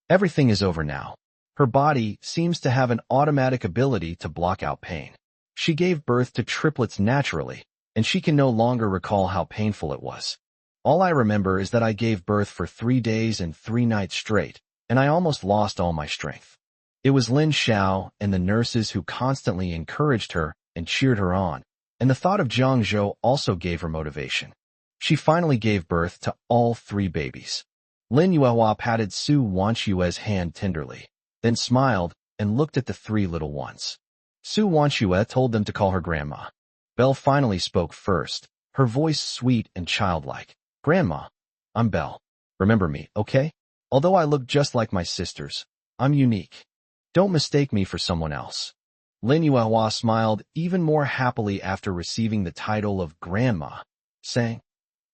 Everything is over now. Her body seems to have an automatic ability to block out pain. She gave birth to triplets naturally, and she can no longer recall how painful it was. All I remember is that I gave birth for 3 days and 3 nights straight, and I almost lost all my strength. It was Lin Xiao and the nurses who constantly encouraged her and cheered her on, and the thought of Jiang Zhou also gave her motivation. She finally gave birth to all 3 babies. Lin Yuehua patted Su Wanxue's hand tenderly, then smiled and looked at the 3 little ones. Su Wanxue told them to call her grandma. Belle finally spoke first, her voice sweet and childlike. Grandma, I'm Belle. Remember me, okay? Although I look just like my sisters, I'm unique. Don't mistake me for someone else. Lin Yuehua smiled even more happily after receiving the title of Grandma, saying,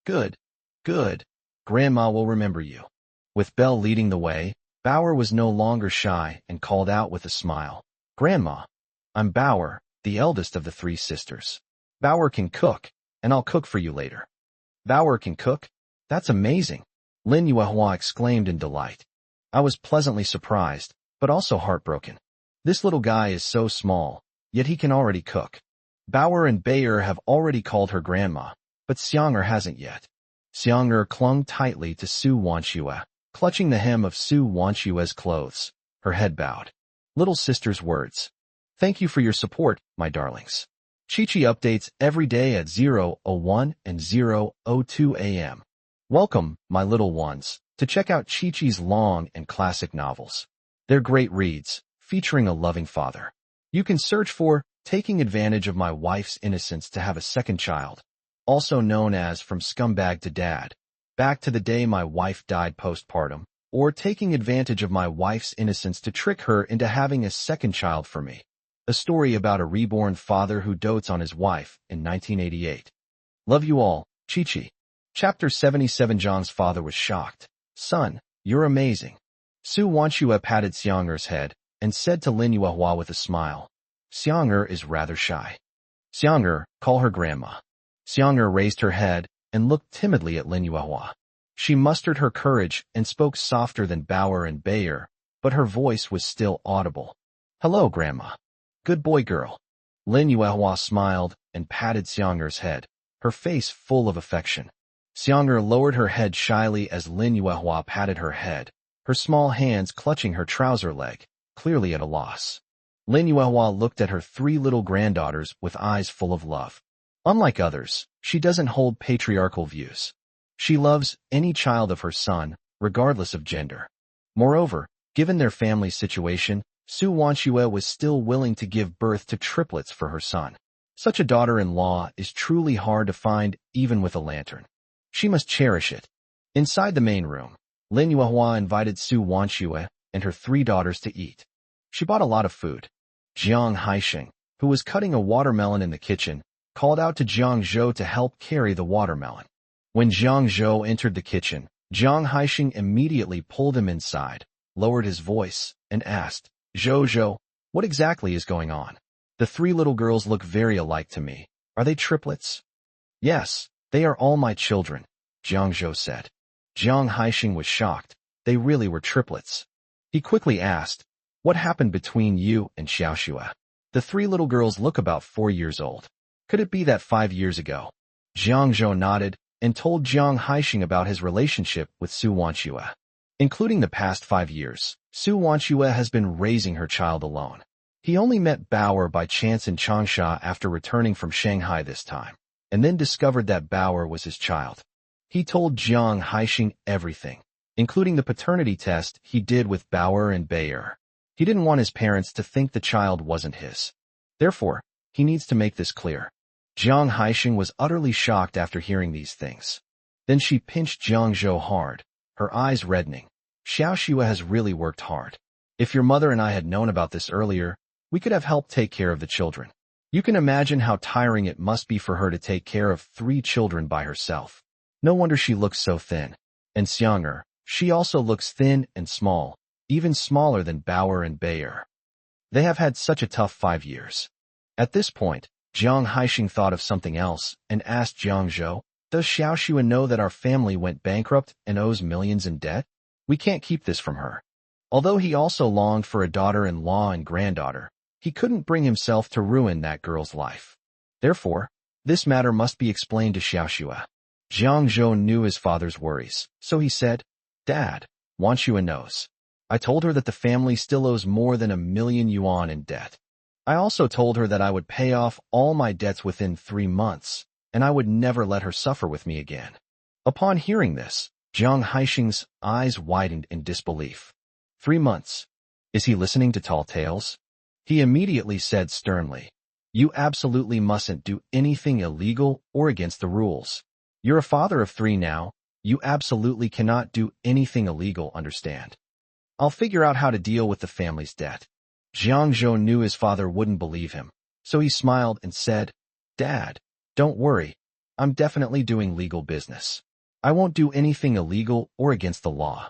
Good, good. Grandma will remember you. With Belle leading the way, Bauer was no longer shy and called out with a smile, Grandma, I'm Bauer, the eldest of the 3 sisters. Bauer can cook, and I'll cook for you later. Bauer can cook? That's amazing, Lin Yuehua exclaimed in delight. I was pleasantly surprised, but also heartbroken. This little guy is so small, yet he can already cook. Bauer and Bayer have already called her grandma, but Xiang'er hasn't yet. Xiang'er clung tightly to Su Wanxue, clutching the hem of Su Wanxue's clothes, her head bowed. Little sister's words. Thank you for your support, my darlings. Chi-Chi updates every day at 0:01 and 0:02 a.m. Welcome, my little ones, to check out Chi-Chi's long and classic novels. They're great reads, featuring a loving father. You can search for Taking Advantage of My Wife's Innocence to Have a Second Child, also known as From Scumbag to Dad, Back to the Day My Wife Died Postpartum, or Taking Advantage of My Wife's Innocence to Trick Her into Having a Second Child for Me, a story about a reborn father who dotes on his wife in 1988. Love you all, Chi-Chi. Chapter 77. Zhang's father was shocked. Son, you're amazing. Su Wanchua patted Xiang'er's head and said to Lin Yuehua with a smile. Xiang'er is rather shy. Xiang'er, call her grandma. Xiang'er raised her head and looked timidly at Lin Yuehua. She mustered her courage and spoke softer than Bauer and Bayer, but her voice was still audible. Hello, grandma. Good boy, girl. Lin Yuehua smiled and patted Xiang'er's head, her face full of affection. Xiang'er lowered her head shyly as Lin Yuehua patted her head, her small hands clutching her trouser leg, clearly at a loss. Lin Yuehua looked at her three little granddaughters with eyes full of love. Unlike others, she doesn't hold patriarchal views. She loves any child of her son, regardless of gender. Moreover, given their family situation, Su Wanchua was still willing to give birth to triplets for her son. Such a daughter-in-law is truly hard to find even with a lantern. She must cherish it. Inside the main room, Lin Yuehua invited Su Wanchua and her three daughters to eat. She bought a lot of food. Jiang Haixing, who was cutting a watermelon in the kitchen, called out to Jiang Zhou to help carry the watermelon. When Jiang Zhou entered the kitchen, Jiang Haixing immediately pulled him inside, lowered his voice, and asked, Zhou, what exactly is going on? The three little girls look very alike to me. Are they triplets? Yes, they are all my children, Jiang Zhou said. Jiang Haixing was shocked. They really were triplets. He quickly asked, what happened between you and Xiaoxue? The three little girls look about 4 years old. Could it be that 5 years ago? Jiang Zhou nodded and told Jiang Haixing about his relationship with Su Wanchua. Including the past 5 years, Su Wanchua has been raising her child alone. He only met Bauer by chance in Changsha after returning from Shanghai this time, and then discovered that Bauer was his child. He told Jiang Haixing everything, including the paternity test he did with Bauer and Bayer. He didn't want his parents to think the child wasn't his. Therefore, he needs to make this clear. Jiang Haixing was utterly shocked after hearing these things. Then she pinched Jiang Zhou hard, her eyes reddening. Xiaoxue has really worked hard. If your mother and I had known about this earlier, we could have helped take care of the children. You can imagine how tiring it must be for her to take care of 3 children by herself. No wonder she looks so thin. And Xiang'er, she also looks thin and small, even smaller than Bauer and Bayer. They have had such a tough 5 years. At this point, Jiang Haixing thought of something else and asked Jiang Zhou, does Xiaoxue know that our family went bankrupt and owes millions in debt? We can't keep this from her. Although he also longed for a daughter-in-law and granddaughter, he couldn't bring himself to ruin that girl's life. Therefore, this matter must be explained to Xiaoxue. Jiang Zhou knew his father's worries, so he said, Dad, Wanchua knows. I told her that the family still owes more than 1 million yuan in debt. I also told her that I would pay off all my debts within 3 months, and I would never let her suffer with me again. Upon hearing this, Jiang Haixing's eyes widened in disbelief. 3 months. Is he listening to tall tales? He immediately said sternly, You absolutely mustn't do anything illegal or against the rules. You're a father of 3 now. You absolutely cannot do anything illegal, understand? I'll figure out how to deal with the family's debt. Jiang Zhou knew his father wouldn't believe him, so he smiled and said, Dad, don't worry. I'm definitely doing legal business. I won't do anything illegal or against the law.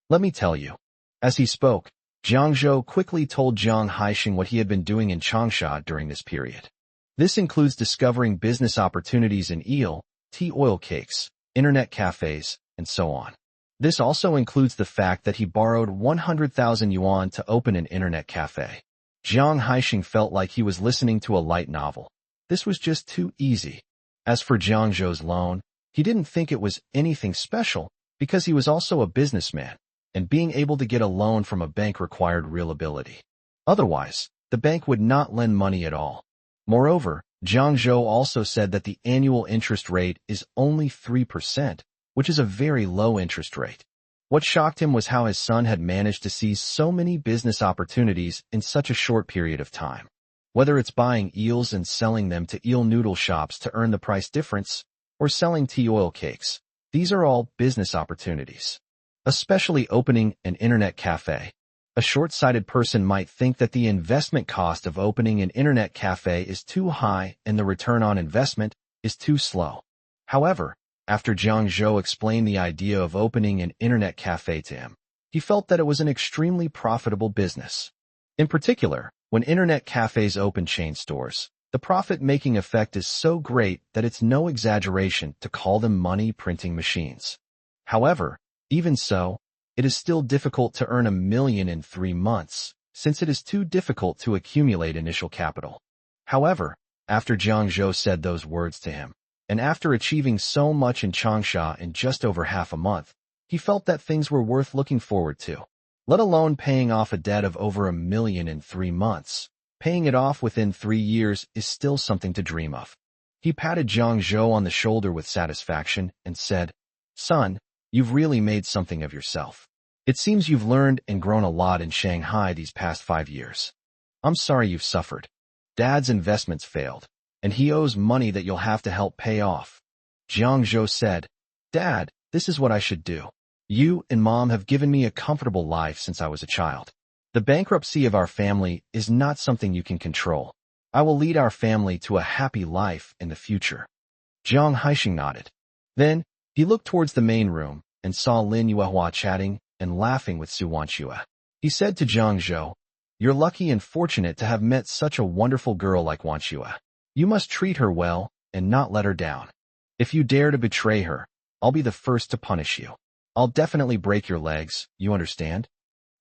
Let me tell you. As he spoke, Jiang Zhou quickly told Jiang Haixing what he had been doing in Changsha during this period. This includes discovering business opportunities in eel, tea oil cakes, internet cafes, and so on. This also includes the fact that he borrowed 100,000 yuan to open an internet cafe. Jiang Haixing felt like he was listening to a light novel. This was just too easy. As for Jiang Zhou's loan, he didn't think it was anything special because he was also a businessman, and being able to get a loan from a bank required real ability. Otherwise, the bank would not lend money at all. Moreover, Jiang Zhou also said that the annual interest rate is only 3%, which is a very low interest rate. What shocked him was how his son had managed to seize so many business opportunities in such a short period of time. Whether it's buying eels and selling them to eel noodle shops to earn the price difference, or selling tea oil cakes, these are all business opportunities. Especially opening an internet cafe. A short-sighted person might think that the investment cost of opening an internet cafe is too high and the return on investment is too slow. However, after Jiang Zhou explained the idea of opening an internet cafe to him, he felt that it was an extremely profitable business. In particular, when internet cafes open chain stores, the profit-making effect is so great that it's no exaggeration to call them money-printing machines. However, even so, it is still difficult to earn $1 million in 3 months, since it is too difficult to accumulate initial capital. However, after Jiang Zhou said those words to him, and after achieving so much in Changsha in just over half a month, he felt that things were worth looking forward to. Let alone paying off a debt of over $1 million in 3 months. Paying it off within 3 years is still something to dream of. He patted Jiang Zhou on the shoulder with satisfaction and said, "Son, you've really made something of yourself. It seems you've learned and grown a lot in Shanghai these past 5 years. I'm sorry you've suffered. Dad's investments failed, and he owes money that you'll have to help pay off." Jiang Zhou said, "Dad, this is what I should do. You and Mom have given me a comfortable life since I was a child. The bankruptcy of our family is not something you can control. I will lead our family to a happy life in the future." Jiang Haixing nodded. Then, he looked towards the main room and saw Lin Yuehua chatting and laughing with Su Wanxue. He said to Jiang Zhou, "You're lucky and fortunate to have met such a wonderful girl like Wanxue. You must treat her well and not let her down. If you dare to betray her, I'll be the first to punish you. I'll definitely break your legs, you understand?"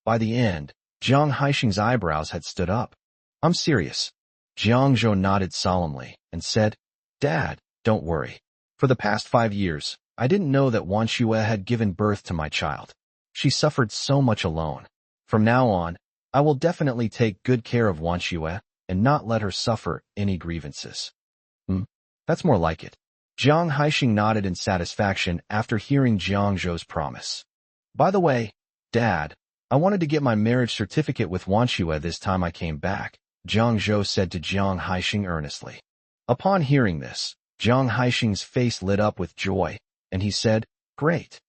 By the end, Jiang Haixing's eyebrows had stood up. "I'm serious." Jiang Zhou nodded solemnly and said, "Dad, don't worry. For the past 5 years, I didn't know that Wanxue had given birth to my child. She suffered so much alone. From now on, I will definitely take good care of Wanxue and not let her suffer any grievances." That's more like it. Jiang Haixing nodded in satisfaction after hearing Jiang Zhou's promise. "By the way, Dad, I wanted to get my marriage certificate with Wanxue this time I came back," Jiang Zhou said to Jiang Haixing earnestly. Upon hearing this, Jiang Haixing's face lit up with joy, and he said, "Great.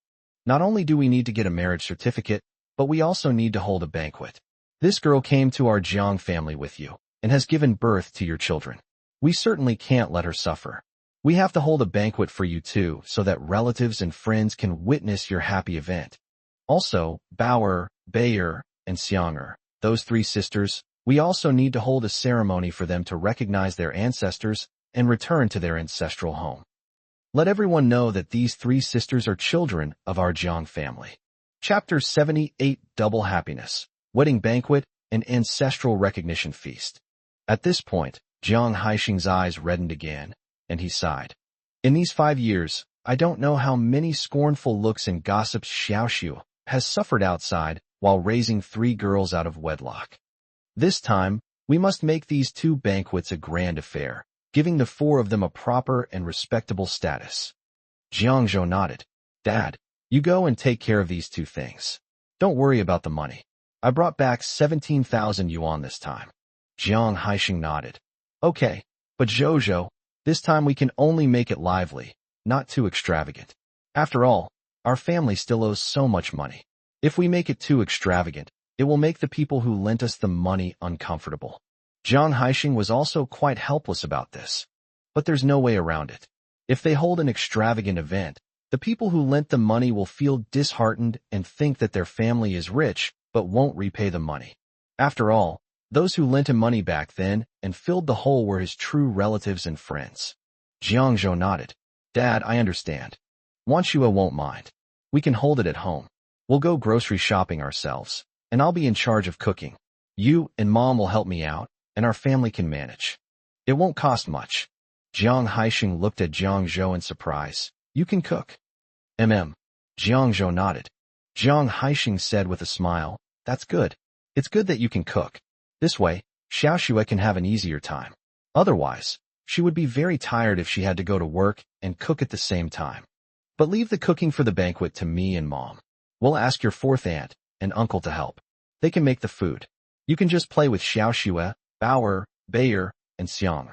Not only do we need to get a marriage certificate, but we also need to hold a banquet. This girl came to our Jiang family with you, and has given birth to your children. We certainly can't let her suffer. We have to hold a banquet for you too, so that relatives and friends can witness your happy event. Also, Bauer, Bayer, and Xianger, those 3 sisters, we also need to hold a ceremony for them to recognize their ancestors and return to their ancestral home. Let everyone know that these 3 sisters are children of our Jiang family." Chapter 78 Double Happiness, Wedding Banquet, and Ancestral Recognition Feast. At this point, Jiang Haixing's eyes reddened again, and he sighed. "In these 5 years, I don't know how many scornful looks and gossips Xiaoxiu has suffered outside while raising 3 girls out of wedlock. This time, we must make these 2 banquets a grand affair, giving the 4 of them a proper and respectable status." Jiang Zhou nodded. "Dad, you go and take care of these 2 things. Don't worry about the money. I brought back 17,000 yuan this time." Jiang Haixing nodded. "Okay, but Zhou, this time we can only make it lively, not too extravagant. After all, our family still owes so much money. If we make it too extravagant, it will make the people who lent us the money uncomfortable." Jiang Haixing was also quite helpless about this. But there's no way around it. If they hold an extravagant event, the people who lent the money will feel disheartened and think that their family is rich but won't repay the money. After all, those who lent him money back then and filled the hole were his true relatives and friends. Jiang Zhou nodded. "Dad, I understand. Wanxue won't mind. We can hold it at home. We'll go grocery shopping ourselves, and I'll be in charge of cooking. You and Mom will help me out, and our family can manage. It won't cost much." Jiang Haixing looked at Jiang Zhou in surprise. "You can cook?" Jiang Zhou nodded. Jiang Haixing said with a smile, "That's good. It's good that you can cook. This way, Xiao Xue can have an easier time. Otherwise, she would be very tired if she had to go to work and cook at the same time. But leave the cooking for the banquet to me and Mom. We'll ask your fourth aunt and uncle to help. They can make the food. You can just play with Xiao Xue, Bauer, Bayer, and Xiang.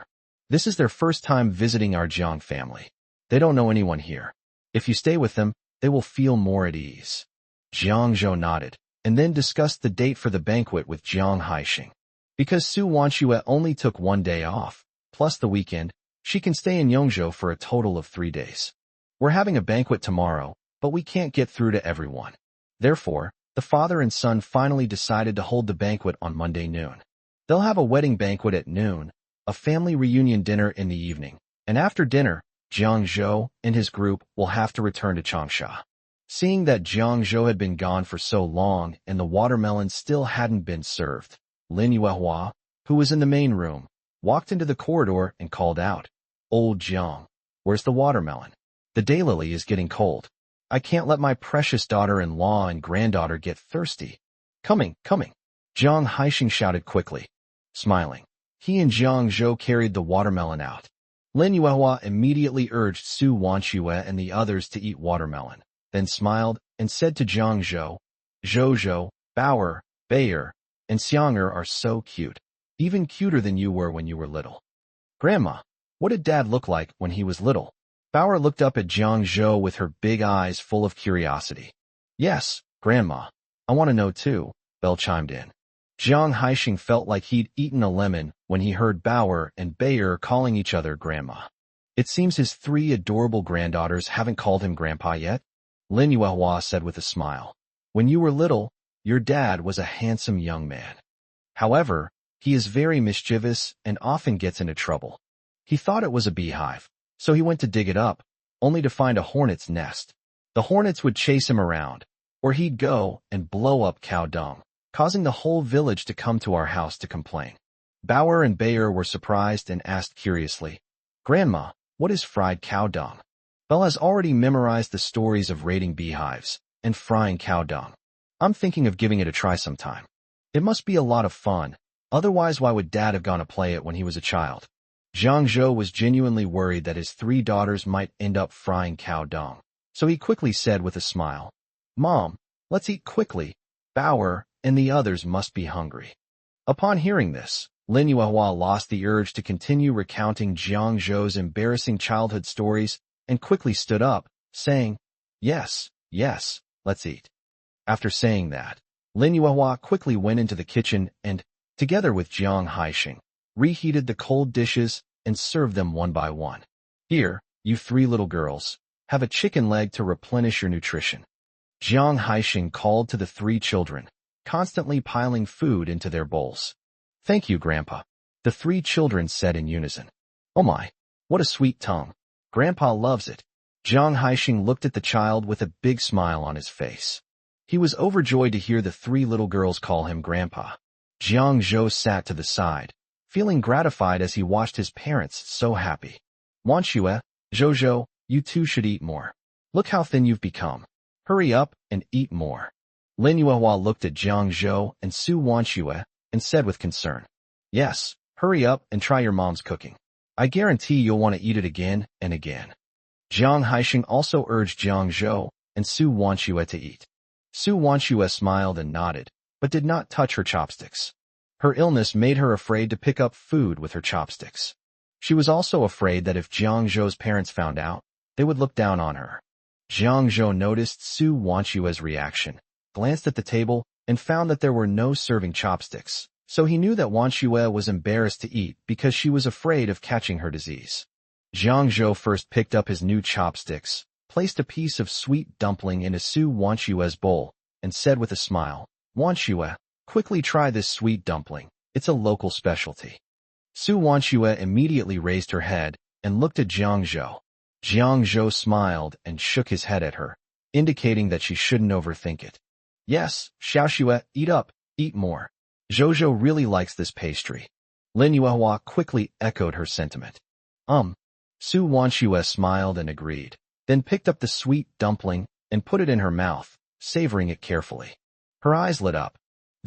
This is their first time visiting our Jiang family. They don't know anyone here. If you stay with them, they will feel more at ease. Jiang Zhou nodded, and then discussed the date for the banquet with Jiang Haixing. Because Su Wanxue only took 1 day off, plus the weekend, she can stay in Yongzhou for a total of 3 days. We're having a banquet tomorrow, but we can't get through to everyone. Therefore, the father and son finally decided to hold the banquet on Monday noon. They'll have a wedding banquet at noon, a family reunion dinner in the evening, and after dinner, Jiang Zhou and his group will have to return to Changsha. Seeing that Jiang Zhou had been gone for so long and the watermelon still hadn't been served, Lin Yuehua, who was in the main room, walked into the corridor and called out, "Old Jiang, where's the watermelon? The daylily is getting cold. I can't let my precious daughter-in-law and granddaughter get thirsty." Coming. Jiang Haixing shouted quickly. Smiling, he and Jiang Zhou carried the watermelon out. Lin Yuehua immediately urged Su Wanxue and the others to eat watermelon, then smiled and said to Jiang Zhou, "Zhou, Bauer, Bayer, and Xianger are so cute, even cuter than you were when you were little." "Grandma, what did Dad look like when he was little?" Bauer looked up at Jiang Zhou with her big eyes full of curiosity. "Yes, Grandma, I want to know too," Belle chimed in. Jiang Haixing felt like he'd eaten a lemon when he heard Bauer and Bayer calling each other Grandma. It seems his 3 adorable granddaughters haven't called him Grandpa yet, Lin Yuehua said with a smile. "When you were little, your dad was a handsome young man. However, he is very mischievous and often gets into trouble. He thought it was a beehive, so he went to dig it up, only to find a hornet's nest. The hornets would chase him around, or he'd go and blow up cow dung, causing the whole village to come to our house to complain." Bauer and Bayer were surprised and asked curiously, "Grandma, what is fried cow dung?" Belle has already memorized the stories of raiding beehives and frying cow dung. "I'm thinking of giving it a try sometime. It must be a lot of fun, otherwise why would Dad have gone to play it when he was a child?" Jiang Zhou was genuinely worried that his 3 daughters might end up frying cow dung, so he quickly said with a smile, "Mom, let's eat quickly. Bauer and the others must be hungry." Upon hearing this, Lin Yuehua lost the urge to continue recounting Jiang Zhou's embarrassing childhood stories and quickly stood up, saying, Yes, let's eat." After saying that, Lin Yuehua quickly went into the kitchen and, together with Jiang Haixing, reheated the cold dishes and served them one by one. "Here, you 3 little girls, have a chicken leg to replenish your nutrition." Jiang Haixing called to the 3 children, constantly piling food into their bowls. "Thank you, Grandpa," the 3 children said in unison. "Oh my, what a sweet tongue. Grandpa loves it." Jiang Haixing looked at the child with a big smile on his face. He was overjoyed to hear the 3 little girls call him Grandpa. Jiang Zhou sat to the side, feeling gratified as he watched his parents so happy. "Wanxue, Zhou, you 2 should eat more. Look how thin you've become. Hurry up and eat more." Lin Yuehua looked at Jiang Zhou and Su Wanxue and said with concern, "Yes, hurry up and try your mom's cooking. I guarantee you'll want to eat it again and again." Jiang Haixing also urged Jiang Zhou and Su Wanxue to eat. Su Wanxue smiled and nodded, but did not touch her chopsticks. Her illness made her afraid to pick up food with her chopsticks. She was also afraid that if Jiang Zhou's parents found out, they would look down on her. Jiang Zhou noticed Su Wanxue's reaction, glanced at the table, and found that there were no serving chopsticks, so he knew that Wanxue was embarrassed to eat because she was afraid of catching her disease. Jiang Zhou first picked up his new chopsticks, placed a piece of sweet dumpling into Su Wanxue's bowl, and said with a smile, "Wanxue, quickly try this sweet dumpling. It's a local specialty." Su Wanxue immediately raised her head and looked at Jiang Zhou. Jiang Zhou smiled and shook his head at her, indicating that she shouldn't overthink it. "Yes, Xiaoxue, eat up, eat more. Zhou really likes this pastry." Lin Yuehua quickly echoed her sentiment. Su Wanxue smiled and agreed, then picked up the sweet dumpling and put it in her mouth, savoring it carefully. Her eyes lit up.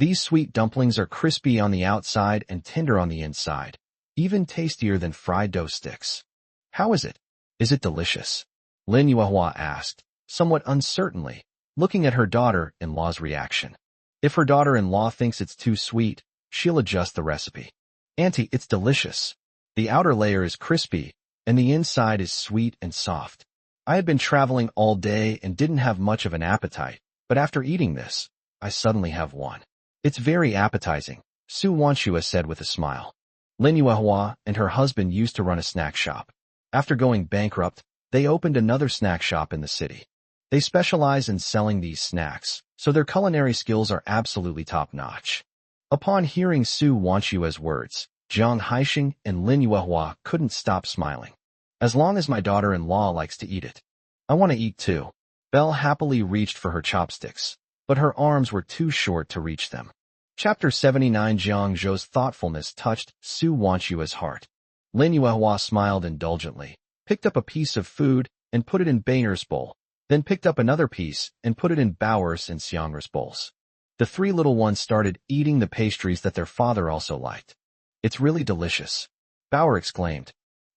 These sweet dumplings are crispy on the outside and tender on the inside, even tastier than fried dough sticks. How is it? Is it delicious? Lin Yuehua asked, somewhat uncertainly, looking at her daughter-in-law's reaction. If her daughter-in-law thinks it's too sweet, she'll adjust the recipe. Auntie, it's delicious. The outer layer is crispy, and the inside is sweet and soft. I had been traveling all day and didn't have much of an appetite, but after eating this, I suddenly have one. It's very appetizing, Su Wanshua said with a smile. Lin Yuehua and her husband used to run a snack shop. After going bankrupt, they opened another snack shop in the city. They specialize in selling these snacks, so their culinary skills are absolutely top-notch. Upon hearing Su Wanshua's words, Jiang Haixing and Lin Yuehua couldn't stop smiling. As long as my daughter-in-law likes to eat it. I want to eat too. Belle happily reached for her chopsticks, but her arms were too short to reach them. Chapter 79. Jiang Zhou's thoughtfulness touched Su Wanshua's heart. Lin Yuehua smiled indulgently, picked up a piece of food and put it in Bainer's bowl, then picked up another piece and put it in Bauer's and Xianger's bowls. The three little ones started eating the pastries that their father also liked. It's really delicious, Bauer exclaimed.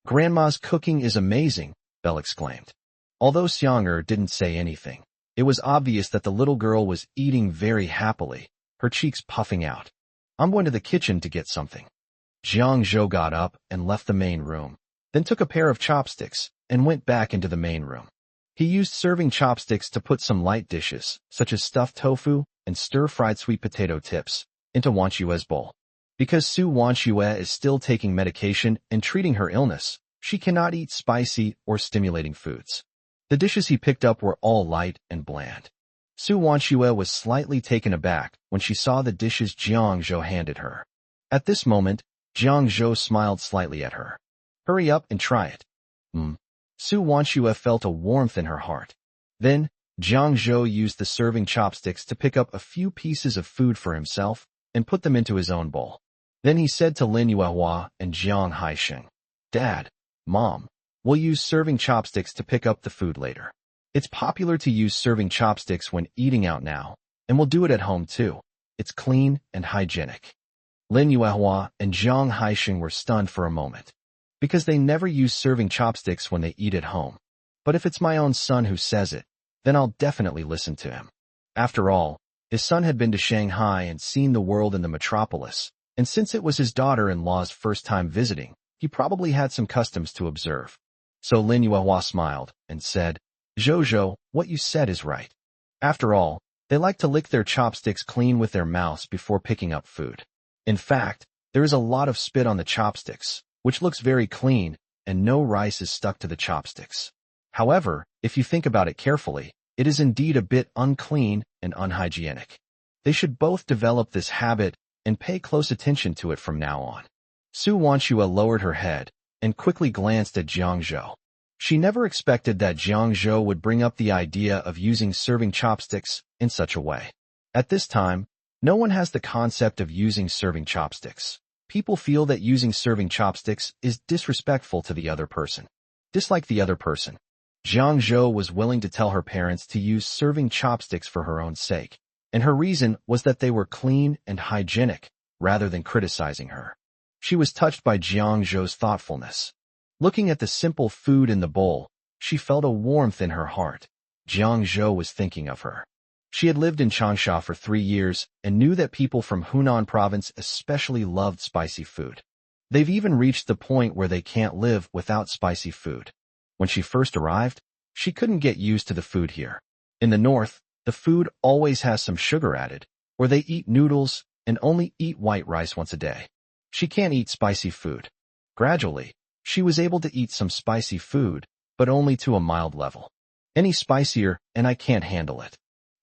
Grandma's cooking is amazing, Belle exclaimed. Although Xianger didn't say anything, it was obvious that the little girl was eating very happily, her cheeks puffing out. I'm going to the kitchen to get something. Jiang Zhou got up and left the main room, then took a pair of chopsticks and went back into the main room. He used serving chopsticks to put some light dishes, such as stuffed tofu and stir-fried sweet potato tips, into Wanshua's bowl. Because Su Wanshua is still taking medication and treating her illness, she cannot eat spicy or stimulating foods. The dishes he picked up were all light and bland. Su Wanshua was slightly taken aback when she saw the dishes Jiang Zhou handed her. At this moment, Jiang Zhou smiled slightly at her. Hurry up and try it. Su Wanshua felt a warmth in her heart. Then, Jiang Zhou used the serving chopsticks to pick up a few pieces of food for himself and put them into his own bowl. Then he said to Lin Yuehua and Jiang Haixing, Dad, Mom, we'll use serving chopsticks to pick up the food later. It's popular to use serving chopsticks when eating out now, and we'll do it at home too. It's clean and hygienic. Lin Yuehua and Jiang Haixing were stunned for a moment, because they never use serving chopsticks when they eat at home. But if it's my own son who says it, then I'll definitely listen to him. After all, his son had been to Shanghai and seen the world in the metropolis, and since it was his daughter-in-law's first time visiting, he probably had some customs to observe. So Lin Yuehua smiled and said, Zhou, what you said is right. After all, they like to lick their chopsticks clean with their mouths before picking up food. In fact, there is a lot of spit on the chopsticks, which looks very clean, and no rice is stuck to the chopsticks. However, if you think about it carefully, it is indeed a bit unclean and unhygienic. They should both develop this habit and pay close attention to it from now on. Su Wanshua lowered her head and quickly glanced at Jiang Zhou. She never expected that Jiang Zhou would bring up the idea of using serving chopsticks in such a way. At this time, no one has the concept of using serving chopsticks. People feel that using serving chopsticks is disrespectful to the other person. Dislike the other person. Jiang Zhou was willing to tell her parents to use serving chopsticks for her own sake, and her reason was that they were clean and hygienic, rather than criticizing her. She was touched by Jiang Zhou's thoughtfulness. Looking at the simple food in the bowl, she felt a warmth in her heart. Jiang Zhou was thinking of her. She had lived in Changsha for 3 years and knew that people from Hunan province especially loved spicy food. They've even reached the point where they can't live without spicy food. When she first arrived, she couldn't get used to the food here. In the north, the food always has some sugar added, or they eat noodles and only eat white rice once a day. She can't eat spicy food. Gradually, she was able to eat some spicy food, but only to a mild level. Any spicier, and I can't handle it.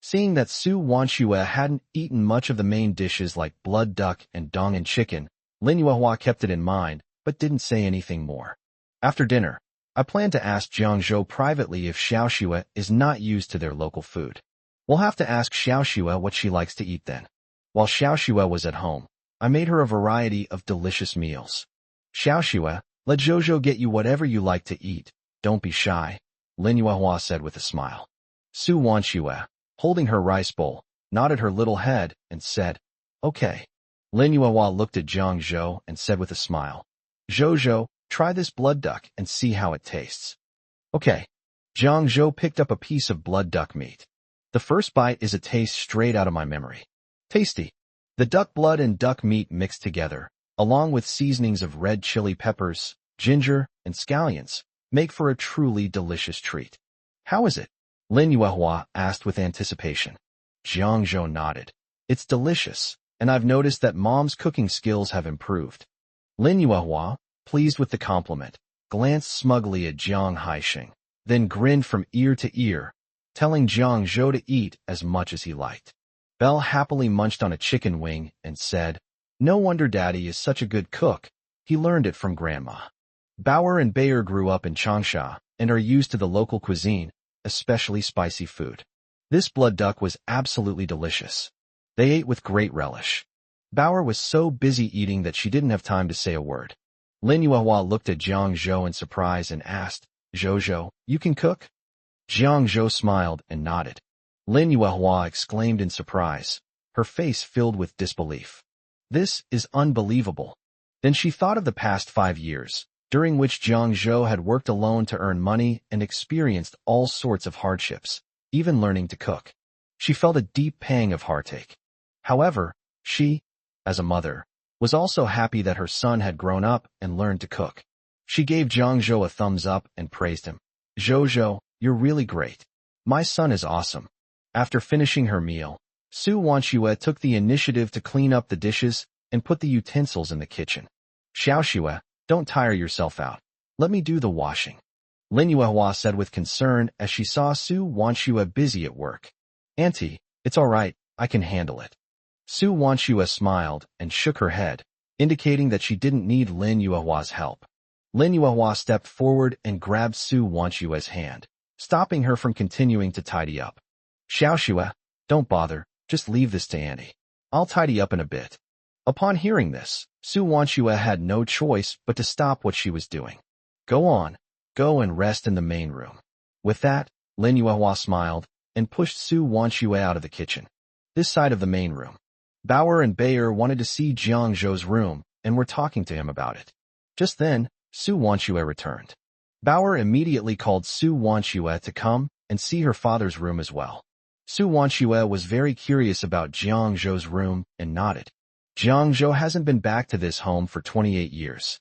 Seeing that Su Wanshua hadn't eaten much of the main dishes like blood duck and dongan chicken, Lin Yuehua kept it in mind, but didn't say anything more. After dinner, I plan to ask Jiang Zhou privately if xiaoxua is not used to their local food. We'll have to ask xiaoxua what she likes to eat then. While xiaoxua was at home, I made her a variety of delicious meals. Xiaoxua, let Zhou get you whatever you like to eat. Don't be shy, Lin Yuehua said with a smile. Su Wanshua, holding her rice bowl, nodded her little head and said, Okay. Lin Yuehua looked at Jiang Zhou and said with a smile, Zhou, try this blood duck and see how it tastes. Okay. Jiang Zhou picked up a piece of blood duck meat. The first bite is a taste straight out of my memory. Tasty. The duck blood and duck meat mixed together, along with seasonings of red chili peppers, ginger, and scallions, make for a truly delicious treat. How is it? Lin Yuehua asked with anticipation. Jiang Zhou nodded. It's delicious, and I've noticed that Mom's cooking skills have improved. Lin Yuehua, pleased with the compliment, glanced smugly at Jiang Haixing, then grinned from ear to ear, telling Jiang Zhou to eat as much as he liked. Belle happily munched on a chicken wing and said, No wonder Daddy is such a good cook. He learned it from Grandma. Bauer and Bayer grew up in Changsha and are used to the local cuisine, especially spicy food. This blood duck was absolutely delicious. They ate with great relish. Bauer was so busy eating that she didn't have time to say a word. Lin Yuehua looked at Jiang Zhou in surprise and asked, Zhou, you can cook? Jiang Zhou smiled and nodded. Lin Yuehua exclaimed in surprise, her face filled with disbelief. This is unbelievable. Then she thought of the past 5 years, during which Jiang Zhou had worked alone to earn money and experienced all sorts of hardships, even learning to cook. She felt a deep pang of heartache. However, she, as a mother, was also happy that her son had grown up and learned to cook. She gave Jiang Zhou a thumbs up and praised him. Zhou, you're really great. My son is awesome. After finishing her meal, Su Wanxue took the initiative to clean up the dishes and put the utensils in the kitchen. Xiaoxue, don't tire yourself out. Let me do the washing. Lin Yuehua said with concern as she saw Su Wanxue busy at work. Auntie, it's all right, I can handle it. Su Wanxue smiled and shook her head, indicating that she didn't need Lin Yuehua's help. Lin Yuehua stepped forward and grabbed Su Wanxue's hand, stopping her from continuing to tidy up. Xiaoxue, don't bother, just leave this to Auntie. I'll tidy up in a bit. Upon hearing this, Su Wanxue had no choice but to stop what she was doing. Go on, go and rest in the main room. With that, Lin Yuehua smiled and pushed Su Wanxue out of the kitchen. This side of the main room. Bauer and Bayer wanted to see Jiang Zhou's room and were talking to him about it. Just then, Su Wanxue returned. Bauer immediately called Su Wanxue to come and see her father's room as well. Su Wanxue was very curious about Jiang Zhou's room and nodded. Jiang Zhou hasn't been back to this home for 28 years.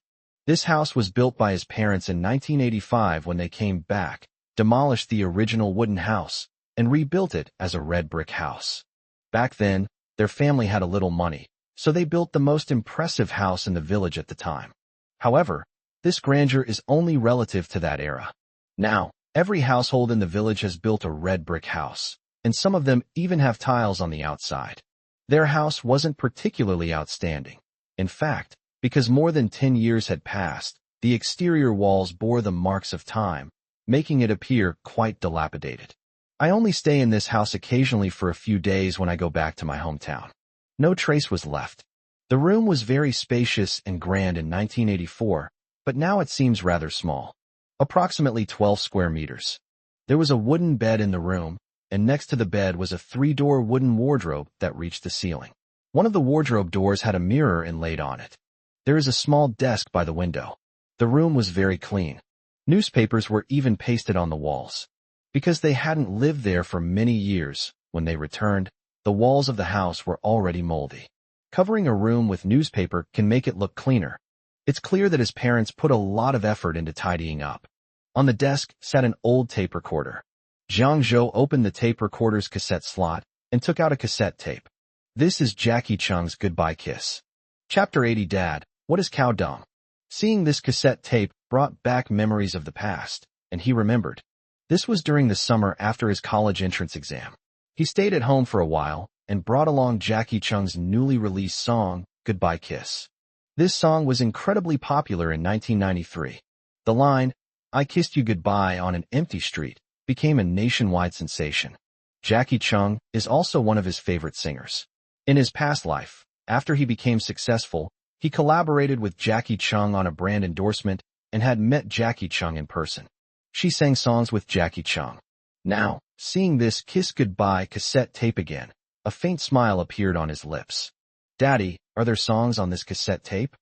This house was built by his parents in 1985 when they came back, demolished the original wooden house, and rebuilt it as a red brick house. Back then, their family had a little money, so they built the most impressive house in the village at the time. However, this grandeur is only relative to that era. Now, every household in the village has built a red brick house, and some of them even have tiles on the outside. Their house wasn't particularly outstanding. In fact, because more than 10 years had passed, the exterior walls bore the marks of time, making it appear quite dilapidated. I only stay in this house occasionally for a few days when I go back to my hometown. No trace was left. The room was very spacious and grand in 1984, but now it seems rather small. Approximately 12 square meters. There was a wooden bed in the room, and next to the bed was a 3-door wooden wardrobe that reached the ceiling. One of the wardrobe doors had a mirror inlaid on it. There is a small desk by the window. The room was very clean. Newspapers were even pasted on the walls. Because they hadn't lived there for many years, when they returned, the walls of the house were already moldy. Covering a room with newspaper can make it look cleaner. It's clear that his parents put a lot of effort into tidying up. On the desk sat an old tape recorder. Jiang Zhou opened the tape recorder's cassette slot and took out a cassette tape. This is Jackie Chung's Goodbye Kiss. Chapter 80. Dad, what is cow dung? Seeing this cassette tape brought back memories of the past, and he remembered. This was during the summer after his college entrance exam. He stayed at home for a while and brought along Jackie Chung's newly released song, Goodbye Kiss. This song was incredibly popular in 1993. The line, I kissed you goodbye on an empty street, became a nationwide sensation. Jackie Chung is also one of his favorite singers. In his past life, after he became successful, he collaborated with Jackie Chung on a brand endorsement and had met Jackie Chung in person. She sang songs with Jackie Chung. Now, seeing this Kiss Goodbye cassette tape again, a faint smile appeared on his lips. Daddy, are there songs on this cassette tape?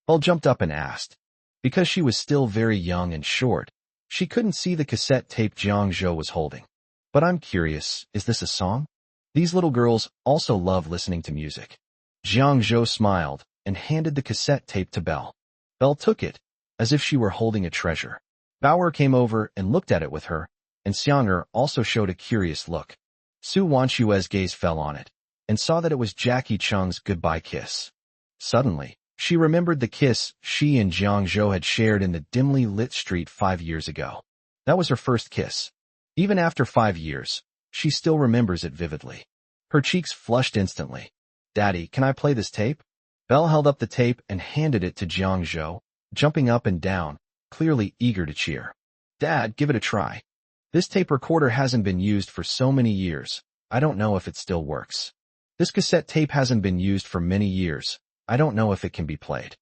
Belle jumped up and asked. Because she was still very young and short, she couldn't see the cassette tape Jiang Zhou was holding. But I'm curious, is this a song? These little girls also love listening to music. Jiang Zhou smiled and handed the cassette tape to Belle. Belle took it, as if she were holding a treasure. Bauer came over and looked at it with her, and Xiang'er also showed a curious look. Su Wanshue's gaze fell on it, and saw that it was Jackie Chung's goodbye kiss. Suddenly, she remembered the kiss she and Jiang Zhou had shared in the dimly lit street 5 years ago. That was her first kiss. Even after 5 years, she still remembers it vividly. Her cheeks flushed instantly. Daddy, can I play this tape? Belle held up the tape and handed it to Jiang Zhou, jumping up and down, clearly eager to cheer. Dad, give it a try. This tape recorder hasn't been used for so many years. I don't know if it still works. This cassette tape hasn't been used for many years. I don't know if it can be played.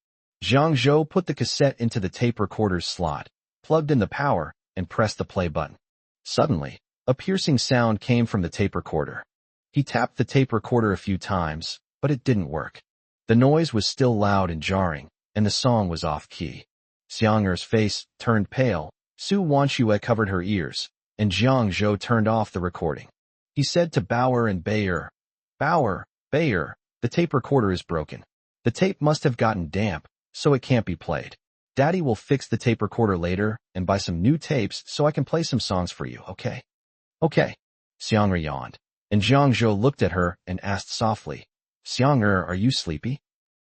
Jiang Zhou put the cassette into the tape recorder's slot, plugged in the power, and pressed the play button. Suddenly, a piercing sound came from the tape recorder. He tapped the tape recorder a few times, but it didn't work. The noise was still loud and jarring, and the song was off-key. Xiang'er's face turned pale, Su Wanshue covered her ears, and Jiang Zhou turned off the recording. He said to Bauer and Bayer, Bauer, Bayer, the tape recorder is broken. The tape must have gotten damp, so it can't be played. Daddy will fix the tape recorder later and buy some new tapes so I can play some songs for you, okay? Okay. Xiang'er yawned, and Jiang Zhou looked at her and asked softly, Xiang'er, are you sleepy?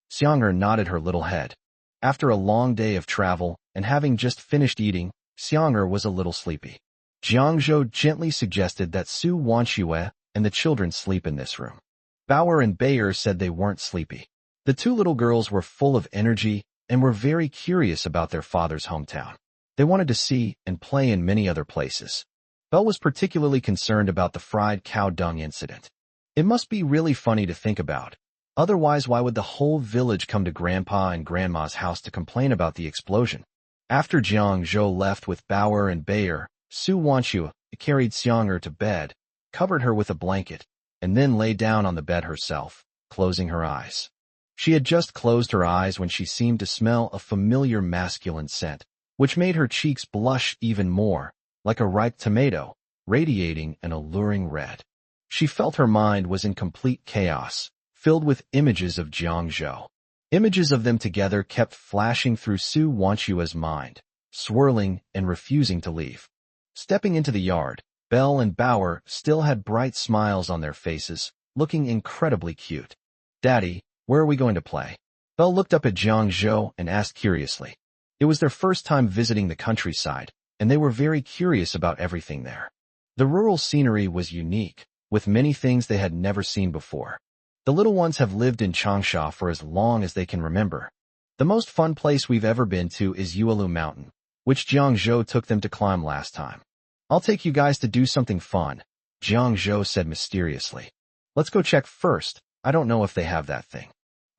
Xiang'er nodded her little head. After a long day of travel and having just finished eating, Xiang'er was a little sleepy. Jiang Zhou gently suggested that Su Wanshue and the children sleep in this room. Bauer and Bayer said they weren't sleepy. The two little girls were full of energy and were very curious about their father's hometown. They wanted to see and play in many other places. Belle was particularly concerned about the fried cow dung incident. It must be really funny to think about. Otherwise, why would the whole village come to Grandpa and Grandma's house to complain about the explosion? After Jiang Zhou left with Bauer and Bayer, Su Wanshue carried Xiang'er to bed, covered her with a blanket, and then lay down on the bed herself, closing her eyes. She had just closed her eyes when she seemed to smell a familiar masculine scent, which made her cheeks blush even more, like a ripe tomato, radiating an alluring red. She felt her mind was in complete chaos, filled with images of Jiang Zhou. Images of them together kept flashing through Su Wanshue's mind, swirling and refusing to leave. Stepping into the yard, Belle and Bauer still had bright smiles on their faces, looking incredibly cute. Daddy, where are we going to play? Belle looked up at Jiang Zhou and asked curiously. It was their first time visiting the countryside, and they were very curious about everything there. The rural scenery was unique, with many things they had never seen before. The little ones have lived in Changsha for as long as they can remember. The most fun place we've ever been to is Yuelu Mountain, which Jiang Zhou took them to climb last time. I'll take you guys to do something fun, Jiang Zhou said mysteriously. Let's go check first. I don't know if they have that thing.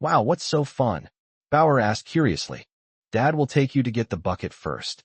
Wow, what's so fun? Bauer asked curiously. Dad will take you to get the bucket first.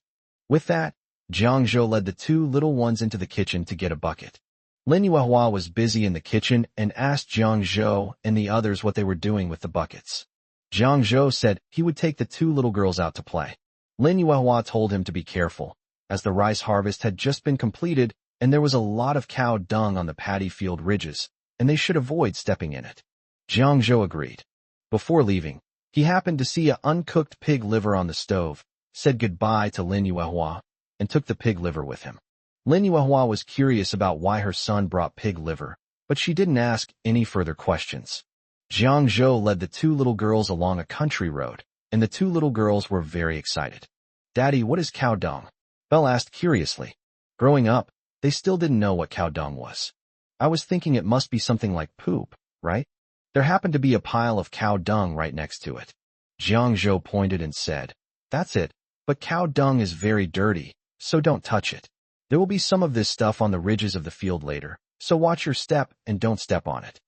With that, Jiang Zhou led the two little ones into the kitchen to get a bucket. Lin Yuehua was busy in the kitchen and asked Jiang Zhou and the others what they were doing with the buckets. Jiang Zhou said he would take the two little girls out to play. Lin Yuehua told him to be careful, as the rice harvest had just been completed and there was a lot of cow dung on the paddy field ridges, and they should avoid stepping in it. Jiang Zhou agreed. Before leaving, he happened to see an uncooked pig liver on the stove, said goodbye to Lin Yuehua, and took the pig liver with him. Lin Yuehua was curious about why her son brought pig liver, but she didn't ask any further questions. Jiang Zhou led the two little girls along a country road, and the two little girls were very excited. Daddy, what is cow dung? Belle asked curiously. Growing up, they still didn't know what cow dung was. I was thinking it must be something like poop, right? There happened to be a pile of cow dung right next to it. Jiang Zhou pointed and said, That's it, but cow dung is very dirty, so don't touch it. There will be some of this stuff on the ridges of the field later, so watch your step and don't step on it.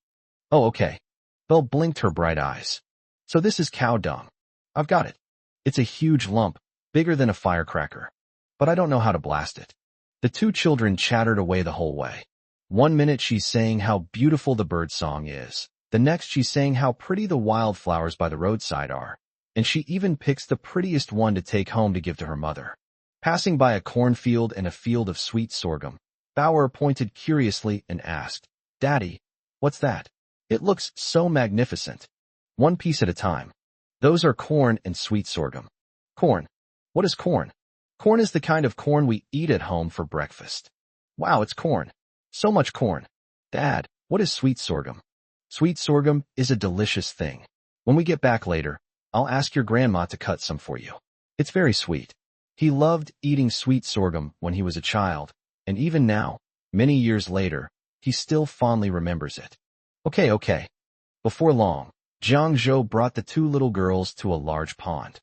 Oh, okay. Belle blinked her bright eyes. So this is cow dung. I've got it. It's a huge lump, bigger than a firecracker. But I don't know how to blast it. The two children chattered away the whole way. 1 minute she's saying how beautiful the bird song is, The next she's saying how pretty the wildflowers by the roadside are, and she even picks the prettiest one to take home to give to her mother. Passing by a cornfield and a field of sweet sorghum, Bauer pointed curiously and asked, "Daddy, what's that? It looks so magnificent." "One piece at a time. Those are corn and sweet sorghum." "Corn? What is corn?" "Corn is the kind of corn we eat at home for breakfast." "Wow, it's corn. So much corn." "Dad, what is sweet sorghum?" "Sweet sorghum is a delicious thing. When we get back later, I'll ask your grandma to cut some for you. It's very sweet." He loved eating sweet sorghum when he was a child, and even now, many years later, he still fondly remembers it. Okay. Before long, Jiang Zhou brought the two little girls to a large pond.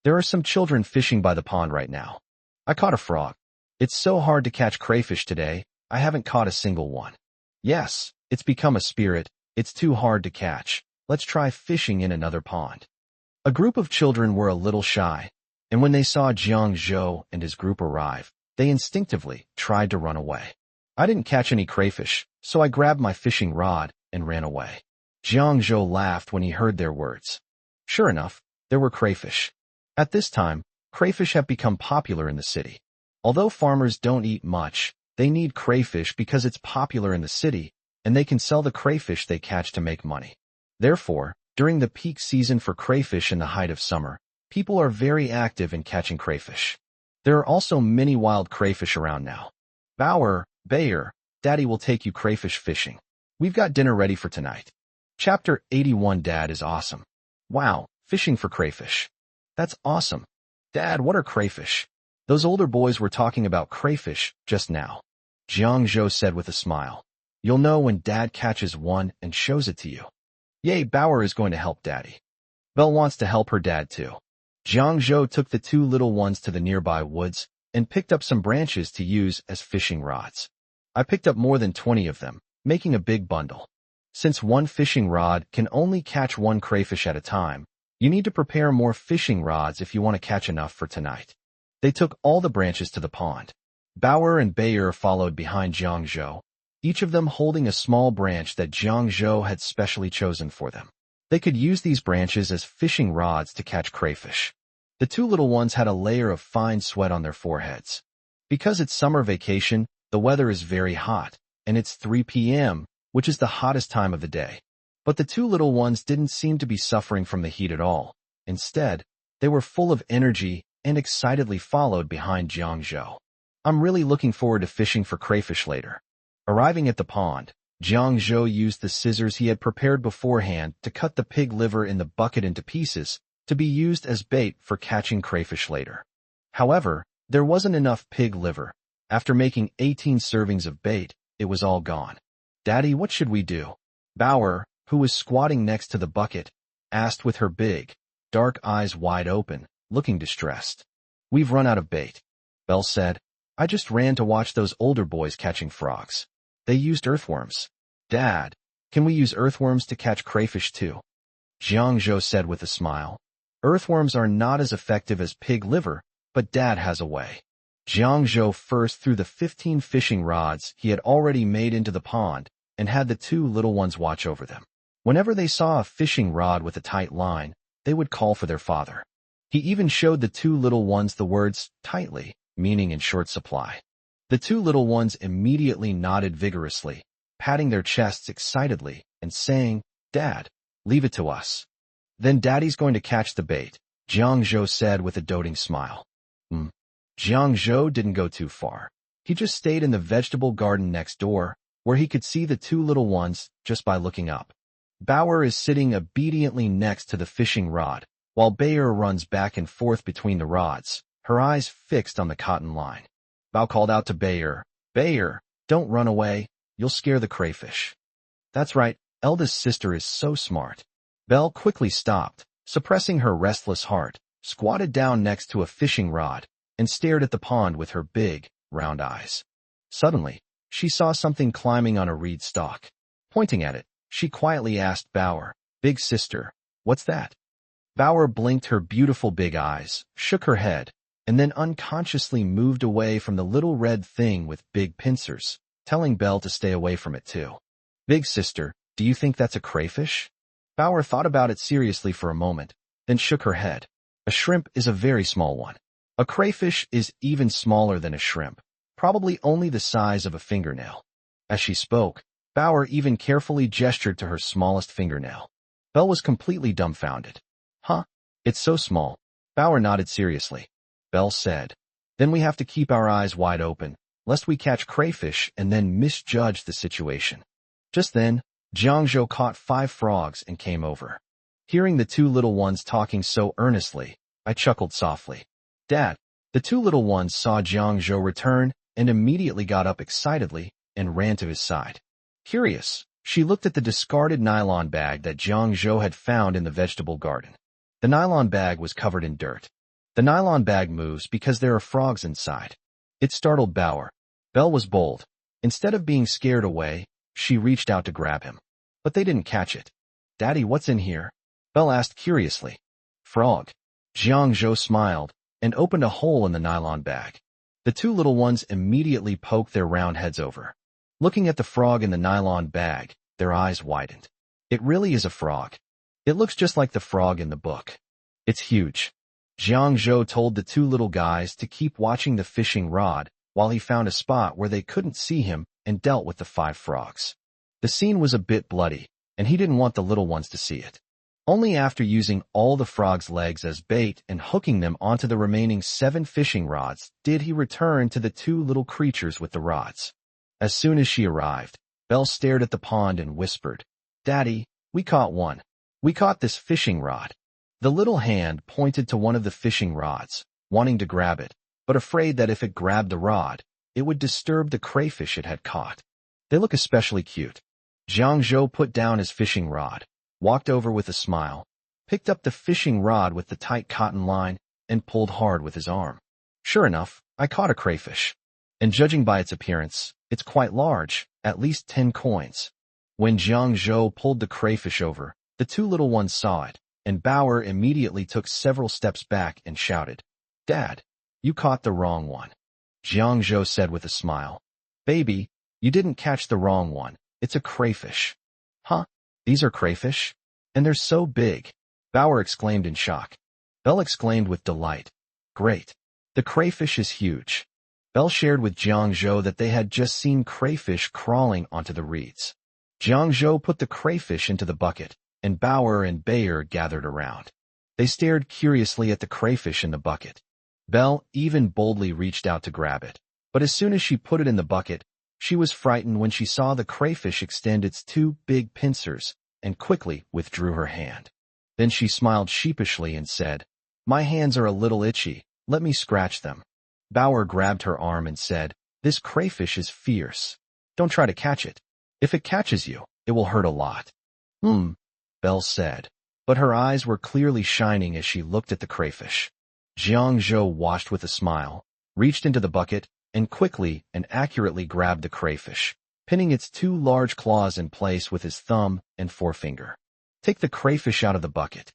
"There are some children fishing by the pond right now. I caught a frog. It's so hard to catch crayfish today, I haven't caught a single one." "Yes, it's become a spirit. It's too hard to catch. Let's try fishing in another pond." A group of children were a little shy, and when they saw Jiang Zhou and his group arrive, they instinctively tried to run away. "I didn't catch any crayfish, so I grabbed my fishing rod and ran away." Jiang Zhou laughed when he heard their words. Sure enough, there were crayfish. At this time, crayfish have become popular in the city. Although farmers don't eat much, they need crayfish because it's popular in the city, and they can sell the crayfish they catch to make money. Therefore, during the peak season for crayfish in the height of summer, people are very active in catching crayfish. There are also many wild crayfish around now. Bayer, Daddy will take you crayfish fishing. We've got dinner ready for tonight." Chapter 81. Dad is awesome. "Wow, fishing for crayfish. That's awesome. Dad, what are crayfish?" "Those older boys were talking about crayfish just now," Jiang Zhou said with a smile. "You'll know when Dad catches one and shows it to you." "Yay, Bauer is going to help Daddy." Belle wants to help her dad too. Jiang Zhou took the two little ones to the nearby woods and picked up some branches to use as fishing rods. "I picked up more than 20 of them, making a big bundle. Since one fishing rod can only catch one crayfish at a time, you need to prepare more fishing rods if you want to catch enough for tonight." They took all the branches to the pond. Bauer and Bayer followed behind Jiang Zhou, each of them holding a small branch that Jiang Zhou had specially chosen for them. They could use these branches as fishing rods to catch crayfish. The two little ones had a layer of fine sweat on their foreheads. Because it's summer vacation, the weather is very hot, and it's 3 p.m., which is the hottest time of the day. But the two little ones didn't seem to be suffering from the heat at all. Instead, they were full of energy and excitedly followed behind Jiang Zhou. "I'm really looking forward to fishing for crayfish later." Arriving at the pond, Jiang Zhou used the scissors he had prepared beforehand to cut the pig liver in the bucket into pieces to be used as bait for catching crayfish later. However, there wasn't enough pig liver. After making 18 servings of bait, it was all gone. "Daddy, what should we do?" Bauer, who was squatting next to the bucket, asked with her big, dark eyes wide open, looking distressed. "We've run out of bait," Belle said. "I just ran to watch those older boys catching frogs. They used earthworms." "Dad, can we use earthworms to catch crayfish too?" Jiang Zhou said with a smile. "Earthworms are not as effective as pig liver, but Dad has a way." Jiang Zhou first threw the 15 fishing rods he had already made into the pond and had the two little ones watch over them. Whenever they saw a fishing rod with a tight line, they would call for their father. He even showed the two little ones the words "tightly," meaning in short supply. The two little ones immediately nodded vigorously, patting their chests excitedly and saying, "Dad, leave it to us." "Then Daddy's going to catch the bait," Jiang Zhou said with a doting smile. Jiang Zhou didn't go too far. He just stayed in the vegetable garden next door, where he could see the two little ones just by looking up. Bauer is sitting obediently next to the fishing rod, while Bayer runs back and forth between the rods, her eyes fixed on the cotton line. Bao called out to Bayer, "Bayer, don't run away, you'll scare the crayfish." "That's right, eldest sister is so smart." Belle quickly stopped, suppressing her restless heart, squatted down next to a fishing rod, and stared at the pond with her big, round eyes. Suddenly, she saw something climbing on a reed stalk. Pointing at it, she quietly asked Bauer, "Big sister, what's that?" Bauer blinked her beautiful big eyes, shook her head, and then unconsciously moved away from the little red thing with big pincers, telling Belle to stay away from it too. "Big sister, Do you think that's a crayfish? Bauer thought about it seriously for a moment, then shook her head. A shrimp is a very small one. A crayfish is even smaller than a shrimp, probably only the size of a fingernail. As she spoke, Bauer even carefully gestured to her smallest fingernail. Belle was completely dumbfounded. Huh? It's so small. Bauer nodded seriously. Belle said, then we have to keep our eyes wide open, lest we catch crayfish and then misjudge the situation. Just then, Jiangzhou caught 5 frogs and came over. Hearing the 2 little ones talking so earnestly, I chuckled softly. Dad, the 2 little ones saw Jiangzhou return and immediately got up excitedly and ran to his side. Curious, she looked at the discarded nylon bag that Jiangzhou had found in the vegetable garden. The nylon bag was covered in dirt. The nylon bag moves because there are frogs inside. It startled Bauer. Belle was bold. Instead of being scared away, she reached out to grab him. But they didn't catch it. Daddy, what's in here? Belle asked curiously. Frog. Jiangzhou smiled and opened a hole in the nylon bag. The 2 little ones immediately poked their round heads over. Looking at the frog in the nylon bag, their eyes widened. It really is a frog. It looks just like the frog in the book. It's huge. Jiangzhou told the 2 little guys to keep watching the fishing rod while he found a spot where they couldn't see him and dealt with the 5 frogs. The scene was a bit bloody, and he didn't want the little ones to see it. Only after using all the frog's legs as bait and hooking them onto the remaining 7 fishing rods did he return to the 2 little creatures with the rods. As soon as she arrived, Belle stared at the pond and whispered, Daddy, we caught one. We caught this fishing rod. The little hand pointed to one of the fishing rods, wanting to grab it, but afraid that if it grabbed the rod, it would disturb the crayfish it had caught. They look especially cute. Jiangzhou put down his fishing rod, walked over with a smile, picked up the fishing rod with the tight cotton line, and pulled hard with his arm. Sure enough, I caught a crayfish. And judging by its appearance, it's quite large, at least 10 coins. When Jiangzhou pulled the crayfish over, the 2 little ones saw it, and Bauer immediately took several steps back and shouted, Dad, you caught the wrong one. Jiangzhou said with a smile, Baby, you didn't catch the wrong one. It's a crayfish. Huh? These are crayfish? And they're so big. Bauer exclaimed in shock. Belle exclaimed with delight. Great. The crayfish is huge. Belle shared with Jiangzhou that they had just seen crayfish crawling onto the reeds. Jiangzhou put the crayfish into the bucket, and Bauer and Bayer gathered around. They stared curiously at the crayfish in the bucket. Belle even boldly reached out to grab it, but as soon as she put it in the bucket, she was frightened when she saw the crayfish extend its 2 big pincers and quickly withdrew her hand. Then she smiled sheepishly and said, My hands are a little itchy, let me scratch them. Bauer grabbed her arm and said, This crayfish is fierce. Don't try to catch it. If it catches you, it will hurt a lot. Belle said, but her eyes were clearly shining as she looked at the crayfish. Jiangzhou watched with a smile, reached into the bucket, and quickly and accurately grabbed the crayfish, pinning its 2 large claws in place with his thumb and forefinger. Take the crayfish out of the bucket.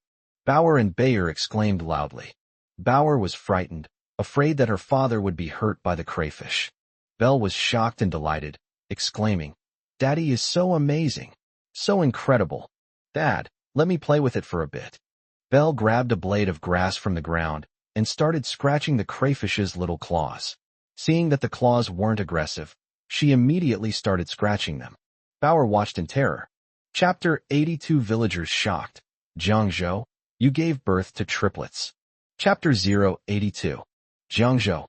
Bauer and Bayer exclaimed loudly. Bauer was frightened, afraid that her father would be hurt by the crayfish. Belle was shocked and delighted, exclaiming, Daddy is so amazing, so incredible. Dad, let me play with it for a bit. Belle grabbed a blade of grass from the ground and started scratching the crayfish's little claws. Seeing that the claws weren't aggressive, she immediately started scratching them. Bauer watched in terror. Chapter 82 Villagers shocked. Jiangzhou, you gave birth to triplets. Chapter 082. Jiangzhou.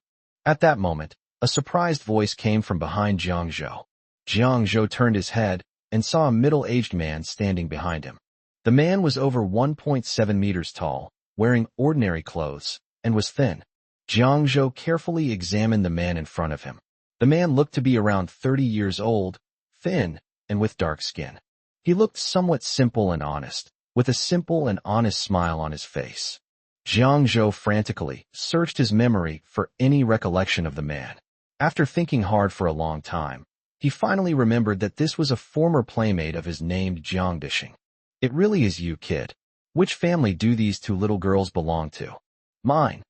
At that moment, a surprised voice came from behind Jiangzhou. Jiangzhou turned his head and saw a middle-aged man standing behind him. The man was over 1.7 meters tall, wearing ordinary clothes, and was thin. Jiangzhou carefully examined the man in front of him. The man looked to be around 30 years old, thin, and with dark skin. He looked somewhat simple and honest, with a simple and honest smile on his face. Jiangzhou frantically searched his memory for any recollection of the man. After thinking hard for a long time, he finally remembered that this was a former playmate of his named Jiang Dishing. It really is you, kid. Which family do these 2 little girls belong to? Mine.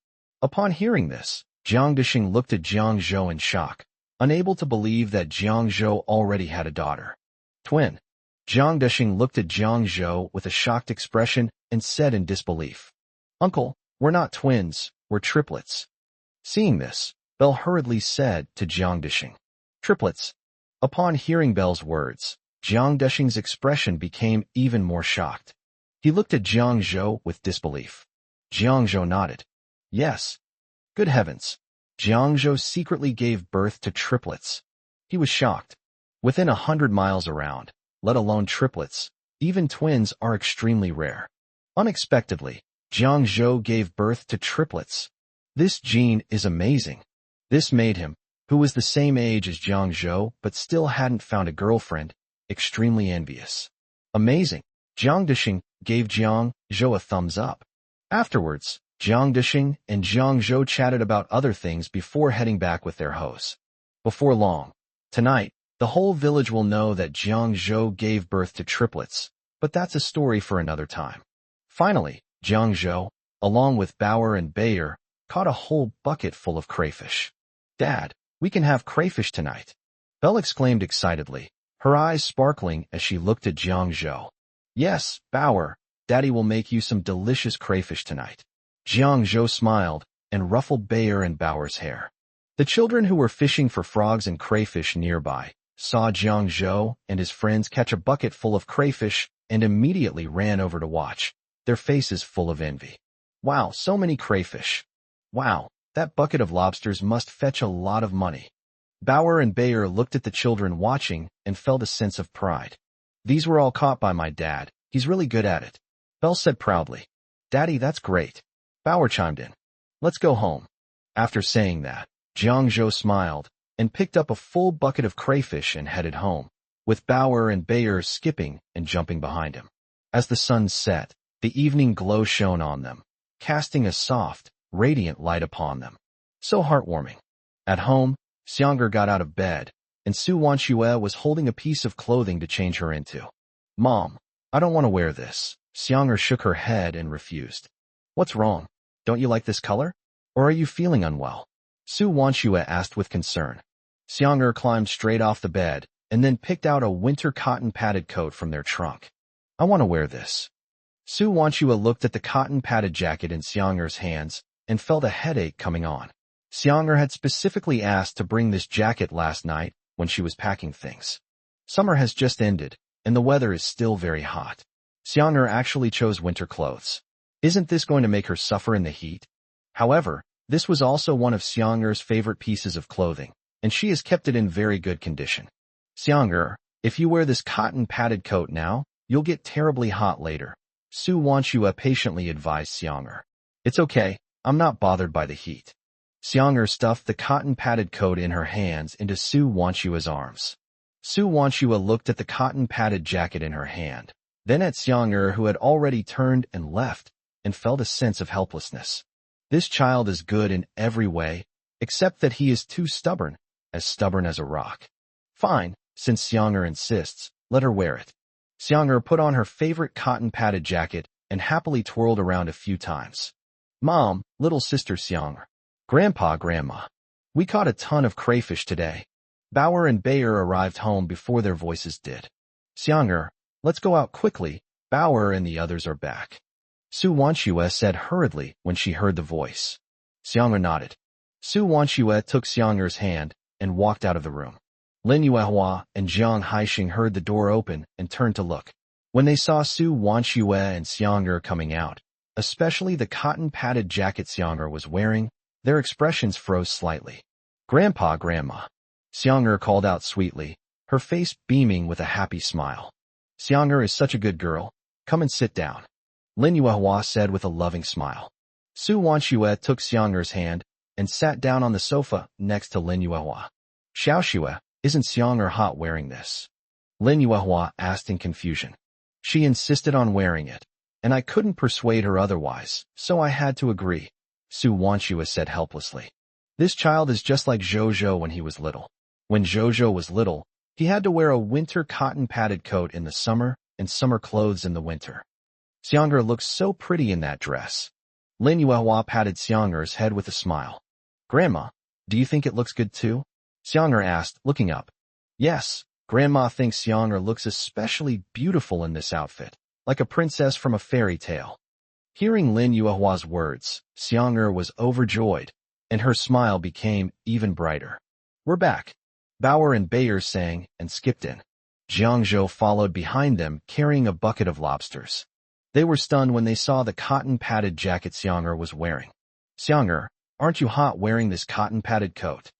Upon hearing this, Jiang Dishing looked at Jiangzhou in shock, unable to believe that Jiangzhou already had a daughter. Twin. Jiang Desheng looked at Jiang Zhou with a shocked expression and said in disbelief, "Uncle, we're not twins, we're triplets." Seeing this, Belle hurriedly said to Jiang Desheng, "Triplets." Upon hearing Belle's words, Jiang Desheng's expression became even more shocked. He looked at Jiang Zhou with disbelief. Jiang Zhou nodded. "Yes." Good heavens. Jiang Zhou secretly gave birth to triplets. He was shocked. Within 100 miles around, let alone triplets, even twins are extremely rare. Unexpectedly, Jiang Zhou gave birth to triplets. This gene is amazing. This made him, who was the same age as Jiang Zhou but still hadn't found a girlfriend, extremely envious. Amazing. Jiang Desheng gave Jiang Zhou a thumbs up. Afterwards, Jiang Desheng and Jiang Zhou chatted about other things before heading back with their hosts. Before long, tonight, the whole village will know that Jiang Zhou gave birth to triplets, but that's a story for another time. Finally, Jiang Zhou, along with Bauer and Bayer, caught a whole bucket full of crayfish. "Dad, we can have crayfish tonight," Belle exclaimed excitedly, her eyes sparkling as she looked at Jiang Zhou. "Yes, Bauer, Daddy will make you some delicious crayfish tonight." Jiang Zhou smiled and ruffled Bayer and Bauer's hair. The children who were fishing for frogs and crayfish nearby saw Jiang Zhou and his friends catch a bucket full of crayfish and immediately ran over to watch, their faces full of envy. "Wow, so many crayfish. Wow, that bucket of lobsters must fetch a lot of money." Bauer and Bayer looked at the children watching and felt a sense of pride. "These were all caught by my dad. He's really good at it," Belle said proudly. "Daddy, that's great." Bauer chimed in. "Let's go home." After saying that, Jiang Zhou smiled and picked up a full bucket of crayfish and headed home, with Bauer and Bayer skipping and jumping behind him. As the sun set, the evening glow shone on them, casting a soft, radiant light upon them. So heartwarming. At home, Xiang'er got out of bed, and Su Wanxue was holding a piece of clothing to change her into. "Mom, I don't want to wear this." Xiang'er shook her head and refused. "What's wrong? Don't you like this color? Or are you feeling unwell?" Su Wanxue asked with concern. Xiang'er climbed straight off the bed and then picked out a winter cotton padded coat from their trunk. "I want to wear this." Su Wanxue looked at the cotton padded jacket in Xiang'er's hands and felt a headache coming on. Xiang'er had specifically asked to bring this jacket last night when she was packing things. Summer has just ended, and the weather is still very hot. Xiang'er actually chose winter clothes. Isn't this going to make her suffer in the heat? However, this was also one of Xiang'er's favorite pieces of clothing, and she has kept it in very good condition. "Xiang'er, if you wear this cotton padded coat now, you'll get terribly hot later," Su Wanxue patiently advised Xiang'er. "It's okay, I'm not bothered by the heat." Xiang'er stuffed the cotton padded coat in her hands into Su Wanxue's arms. Su Wanxue looked at the cotton padded jacket in her hand, then at Xiang'er who had already turned and left, and felt a sense of helplessness. This child is good in every way, except that he is too stubborn as a rock. "Fine, since Xiang'er insists, let her wear it." Xiang'er put on her favorite cotton padded jacket and happily twirled around a few times. "Mom, little sister Xiang'er. Grandpa, Grandma. We caught a ton of crayfish today." Bauer and Bayer arrived home before their voices did. "Xiang'er, let's go out quickly, Bauer and the others are back," Su Wanxue said hurriedly when she heard the voice. Xiang'er nodded. Su Wanxue took Xiang'er's hand and walked out of the room. Lin Yuehua and Jiang Haixing heard the door open and turned to look. When they saw Su Wanxue and Xiang'er coming out, especially the cotton padded jacket Xiang'er was wearing, their expressions froze slightly. "Grandpa, Grandma," Xiang'er called out sweetly, her face beaming with a happy smile. "Xiang'er is such a good girl. Come and sit down," Lin Yuehua said with a loving smile. Su Wanxue took Xiang'er's hand and sat down on the sofa next to Lin Yuehua. "Xiaoxue, isn't Xiang'er hot wearing this?" Lin Yuehua asked in confusion. "She insisted on wearing it, and I couldn't persuade her otherwise, so I had to agree," Su Wanxue said helplessly. "This child is just like Zhou when he was little. When Zhou was little, he had to wear a winter cotton padded coat in the summer and summer clothes in the winter. Xiang'er looks so pretty in that dress." Lin Yuehua patted Xiang'er's head with a smile. "Grandma, do you think it looks good too?" Xiang'er asked, looking up. "Yes, Grandma thinks Xiang'er looks especially beautiful in this outfit, like a princess from a fairy tale. Hearing Lin Yuehua's words, Xiang'er was overjoyed, and her smile became even brighter. We're back, Bauer and Bayer sang and skipped in. Jiangzhou followed behind them, carrying a bucket of lobsters. They were stunned when they saw the cotton-padded jacket Xiang'er was wearing. Xiang'er, aren't you hot wearing this cotton-padded coat?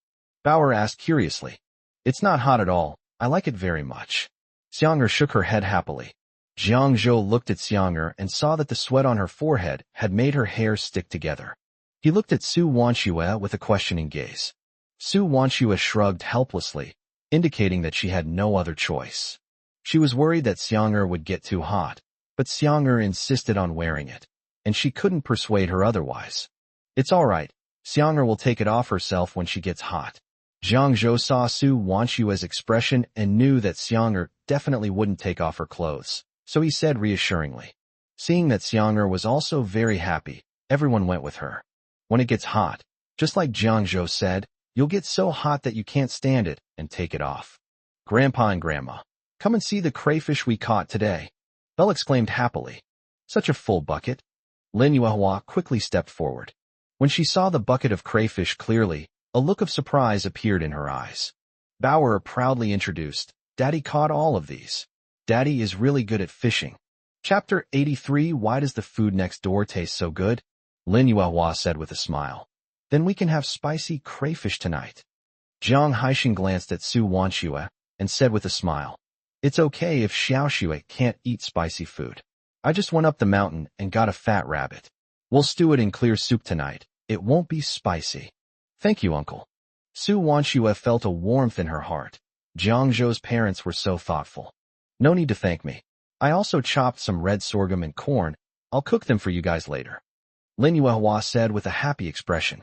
Bauer asked curiously. It's not hot at all. I like it very much. Xiang'er shook her head happily. Jiangzhou looked at Xiang'er and saw that the sweat on her forehead had made her hair stick together. He looked at Su Wanxue with a questioning gaze. Su Wanxue shrugged helplessly, indicating that she had no other choice. She was worried that Xiang'er would get too hot, but Xiang'er insisted on wearing it, and she couldn't persuade her otherwise. It's all right. Xiang'er will take it off herself when she gets hot. Jiangzhou saw Su Wanxue's expression and knew that Xiang'er definitely wouldn't take off her clothes, so he said reassuringly. Seeing that Xiang'er was also very happy, everyone went with her. When it gets hot, just like Jiangzhou said, you'll get so hot that you can't stand it and take it off. Grandpa and Grandma, come and see the crayfish we caught today, Belle exclaimed happily. Such a full bucket. Lin Yuehua quickly stepped forward. When she saw the bucket of crayfish clearly, a look of surprise appeared in her eyes. Bauer proudly introduced, Daddy caught all of these. Daddy is really good at fishing. Chapter 83 Why does the food next door taste so good? Lin Yuehua said with a smile. Then we can have spicy crayfish tonight. Jiang Haixing glanced at Su Wanxue and said with a smile. It's okay if Xiaoxue can't eat spicy food. I just went up the mountain and got a fat rabbit. We'll stew it in clear soup tonight. It won't be spicy. Thank you, Uncle. Su Wanxue felt a warmth in her heart. Jiangzhou's parents were so thoughtful. No need to thank me. I also chopped some red sorghum and corn. I'll cook them for you guys later. Lin Yuehua said with a happy expression.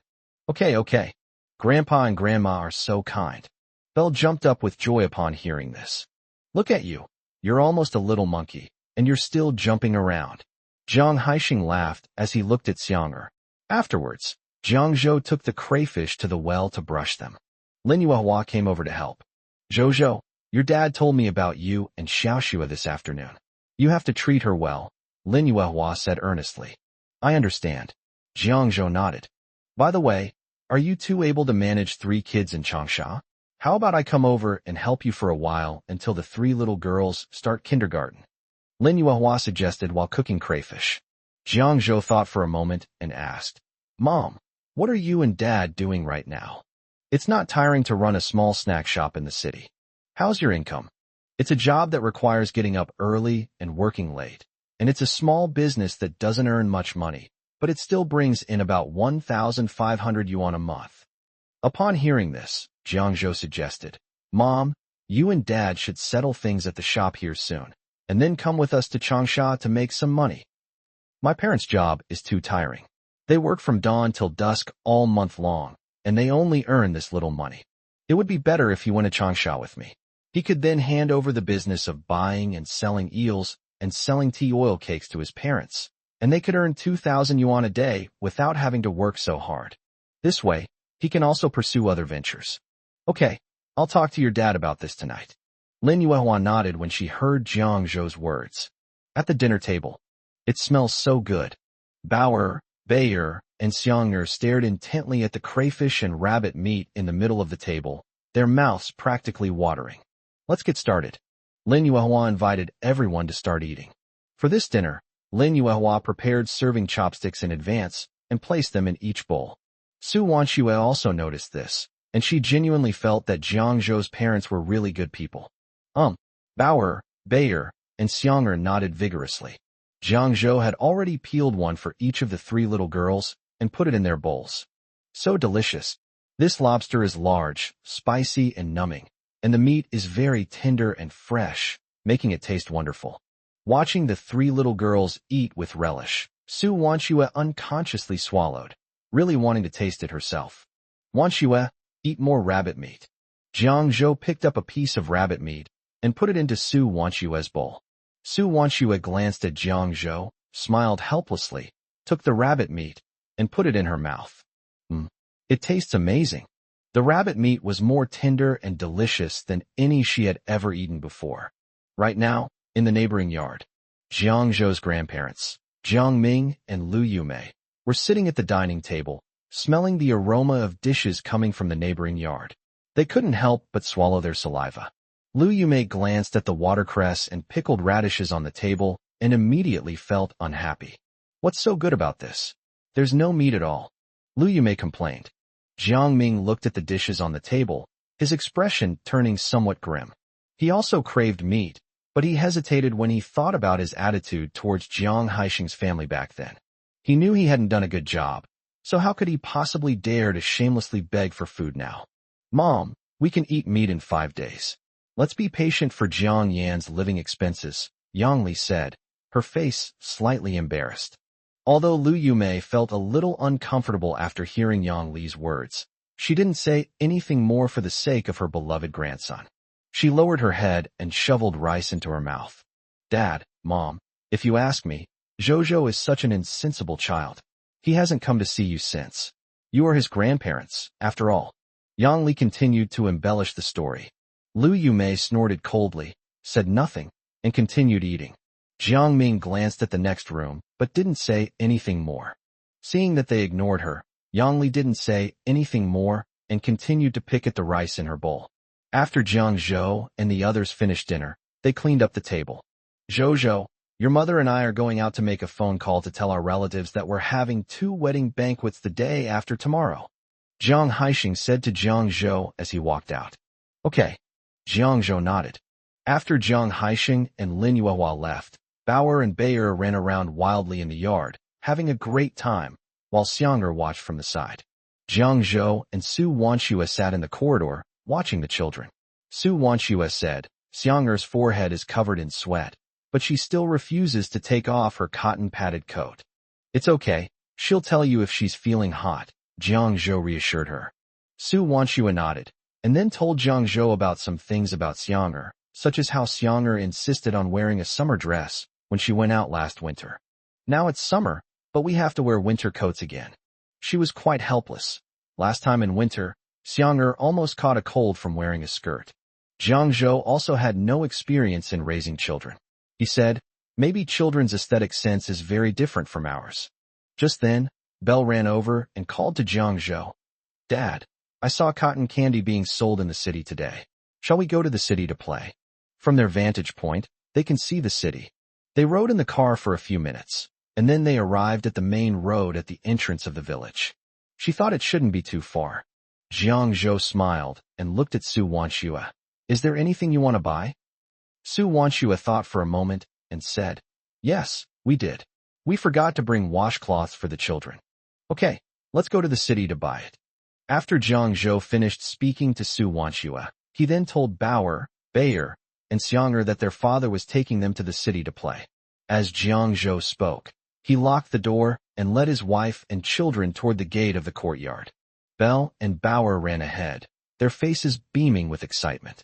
Okay. Grandpa and Grandma are so kind. Belle jumped up with joy upon hearing this. Look at you. You're almost a little monkey, and you're still jumping around. Jiang Haixing laughed as he looked at Xiang'er. Afterwards, Jiangzhou took the crayfish to the well to brush them. Lin Yuehua came over to help. Zhou, your dad told me about you and Xiaoxue this afternoon. You have to treat her well, Lin Yuehua said earnestly. I understand. Jiangzhou nodded. By the way, are you two able to manage 3 kids in Changsha? How about I come over and help you for a while until the 3 little girls start kindergarten? Lin Yuehua suggested while cooking crayfish. Jiangzhou thought for a moment and asked, Mom, what are you and Dad doing right now? It's not tiring to run a small snack shop in the city. How's your income? It's a job that requires getting up early and working late, and it's a small business that doesn't earn much money, but it still brings in about 1,500 yuan a month. Upon hearing this, Jiangzhou suggested, Mom, you and Dad should settle things at the shop here soon, and then come with us to Changsha to make some money. My parents' job is too tiring. They work from dawn till dusk all month long, and they only earn this little money. It would be better if he went to Changsha with me. He could then hand over the business of buying and selling eels and selling tea oil cakes to his parents, and they could earn 2,000 yuan a day without having to work so hard. This way, he can also pursue other ventures. Okay, I'll talk to your dad about this tonight. Lin Yuehua nodded when she heard Jiangzhou's words. At the dinner table, it smells so good. Bauer, Bayer, and Xiang'er stared intently at the crayfish and rabbit meat in the middle of the table, their mouths practically watering. Let's get started. Lin Yuehua invited everyone to start eating. For this dinner, Lin Yuehua prepared serving chopsticks in advance and placed them in each bowl. Su Wanxue also noticed this, and she genuinely felt that Jiangzhou's parents were really good people. Bauer, Bayer, and Xiang'er nodded vigorously. Jiangzhou had already peeled one for each of the 3 little girls and put it in their bowls. So delicious. This lobster is large, spicy, and numbing, and the meat is very tender and fresh, making it taste wonderful. Watching the 3 little girls eat with relish, Su Wanxue unconsciously swallowed, really wanting to taste it herself. Wanxue, eat more rabbit meat. Jiangzhou picked up a piece of rabbit meat and put it into Su Wanxue's bowl. Su Wanxue glanced at Jiangzhou, smiled helplessly, took the rabbit meat, and put it in her mouth. It tastes amazing. The rabbit meat was more tender and delicious than any she had ever eaten before. Right now, in the neighboring yard, Jiang Zhou's grandparents, Jiang Ming and Lu Yumei, were sitting at the dining table, smelling the aroma of dishes coming from the neighboring yard. They couldn't help but swallow their saliva. Lu Yumei glanced at the watercress and pickled radishes on the table and immediately felt unhappy. What's so good about this? There's no meat at all, Lu Yumei complained. Jiang Ming looked at the dishes on the table, his expression turning somewhat grim. He also craved meat, but he hesitated when he thought about his attitude towards Jiang Haixing's family back then. He knew he hadn't done a good job, so how could he possibly dare to shamelessly beg for food now? Mom, we can eat meat in 5 days. Let's be patient for Jiang Yan's living expenses, Yang Li said, her face slightly embarrassed. Although Lu Yumei felt a little uncomfortable after hearing Yang Li's words, she didn't say anything more for the sake of her beloved grandson. She lowered her head and shoveled rice into her mouth. Dad, Mom, if you ask me, Zhou is such an insensible child. He hasn't come to see you since. You are his grandparents, after all. Yang Li continued to embellish the story. Lu Yumei snorted coldly, said nothing, and continued eating. Jiang Ming glanced at the next room, but didn't say anything more. Seeing that they ignored her, Yang Li didn't say anything more and continued to pick at the rice in her bowl. After Jiang Zhou and the others finished dinner, they cleaned up the table. Zhou, your mother and I are going out to make a phone call to tell our relatives that we're having 2 wedding banquets the day after tomorrow, Jiang Haixing said to Jiang Zhou as he walked out. Okay. Jiang Zhou nodded. After Jiang Haixing and Lin Yuehua left, Bauer and Bayer ran around wildly in the yard, having a great time, while Xiang'er watched from the side. Jiang Zhou and Su Wanxue sat in the corridor, watching the children. Su Wanxue said, Xiang'er's forehead is covered in sweat, but she still refuses to take off her cotton-padded coat. It's okay, she'll tell you if she's feeling hot, Jiang Zhou reassured her. Su Wanxue nodded, and then told Jiang Zhou about some things about Xiang'er, such as how Xiang'er insisted on wearing a summer dress when she went out last winter. Now it's summer, but we have to wear winter coats again. She was quite helpless. Last time in winter, Xiang'er almost caught a cold from wearing a skirt. Jiang Zhou also had no experience in raising children. He said, maybe children's aesthetic sense is very different from ours. Just then, Belle ran over and called to Jiang Zhou. Dad, I saw cotton candy being sold in the city today. Shall we go to the city to play? From their vantage point, they can see the city. They rode in the car for a few minutes, and then they arrived at the main road at the entrance of the village. She thought it shouldn't be too far. Jiang Zhou smiled and looked at Su Wanxue. Is there anything you want to buy? Su Wanxue thought for a moment and said, yes, we did. We forgot to bring washcloths for the children. Okay, let's go to the city to buy it. After Jiang Zhou finished speaking to Su Wanxue, he then told Bauer, Bayer, and Xiang'er that their father was taking them to the city to play. As Jiang Zhou spoke, he locked the door and led his wife and children toward the gate of the courtyard. Belle and Bauer ran ahead, their faces beaming with excitement.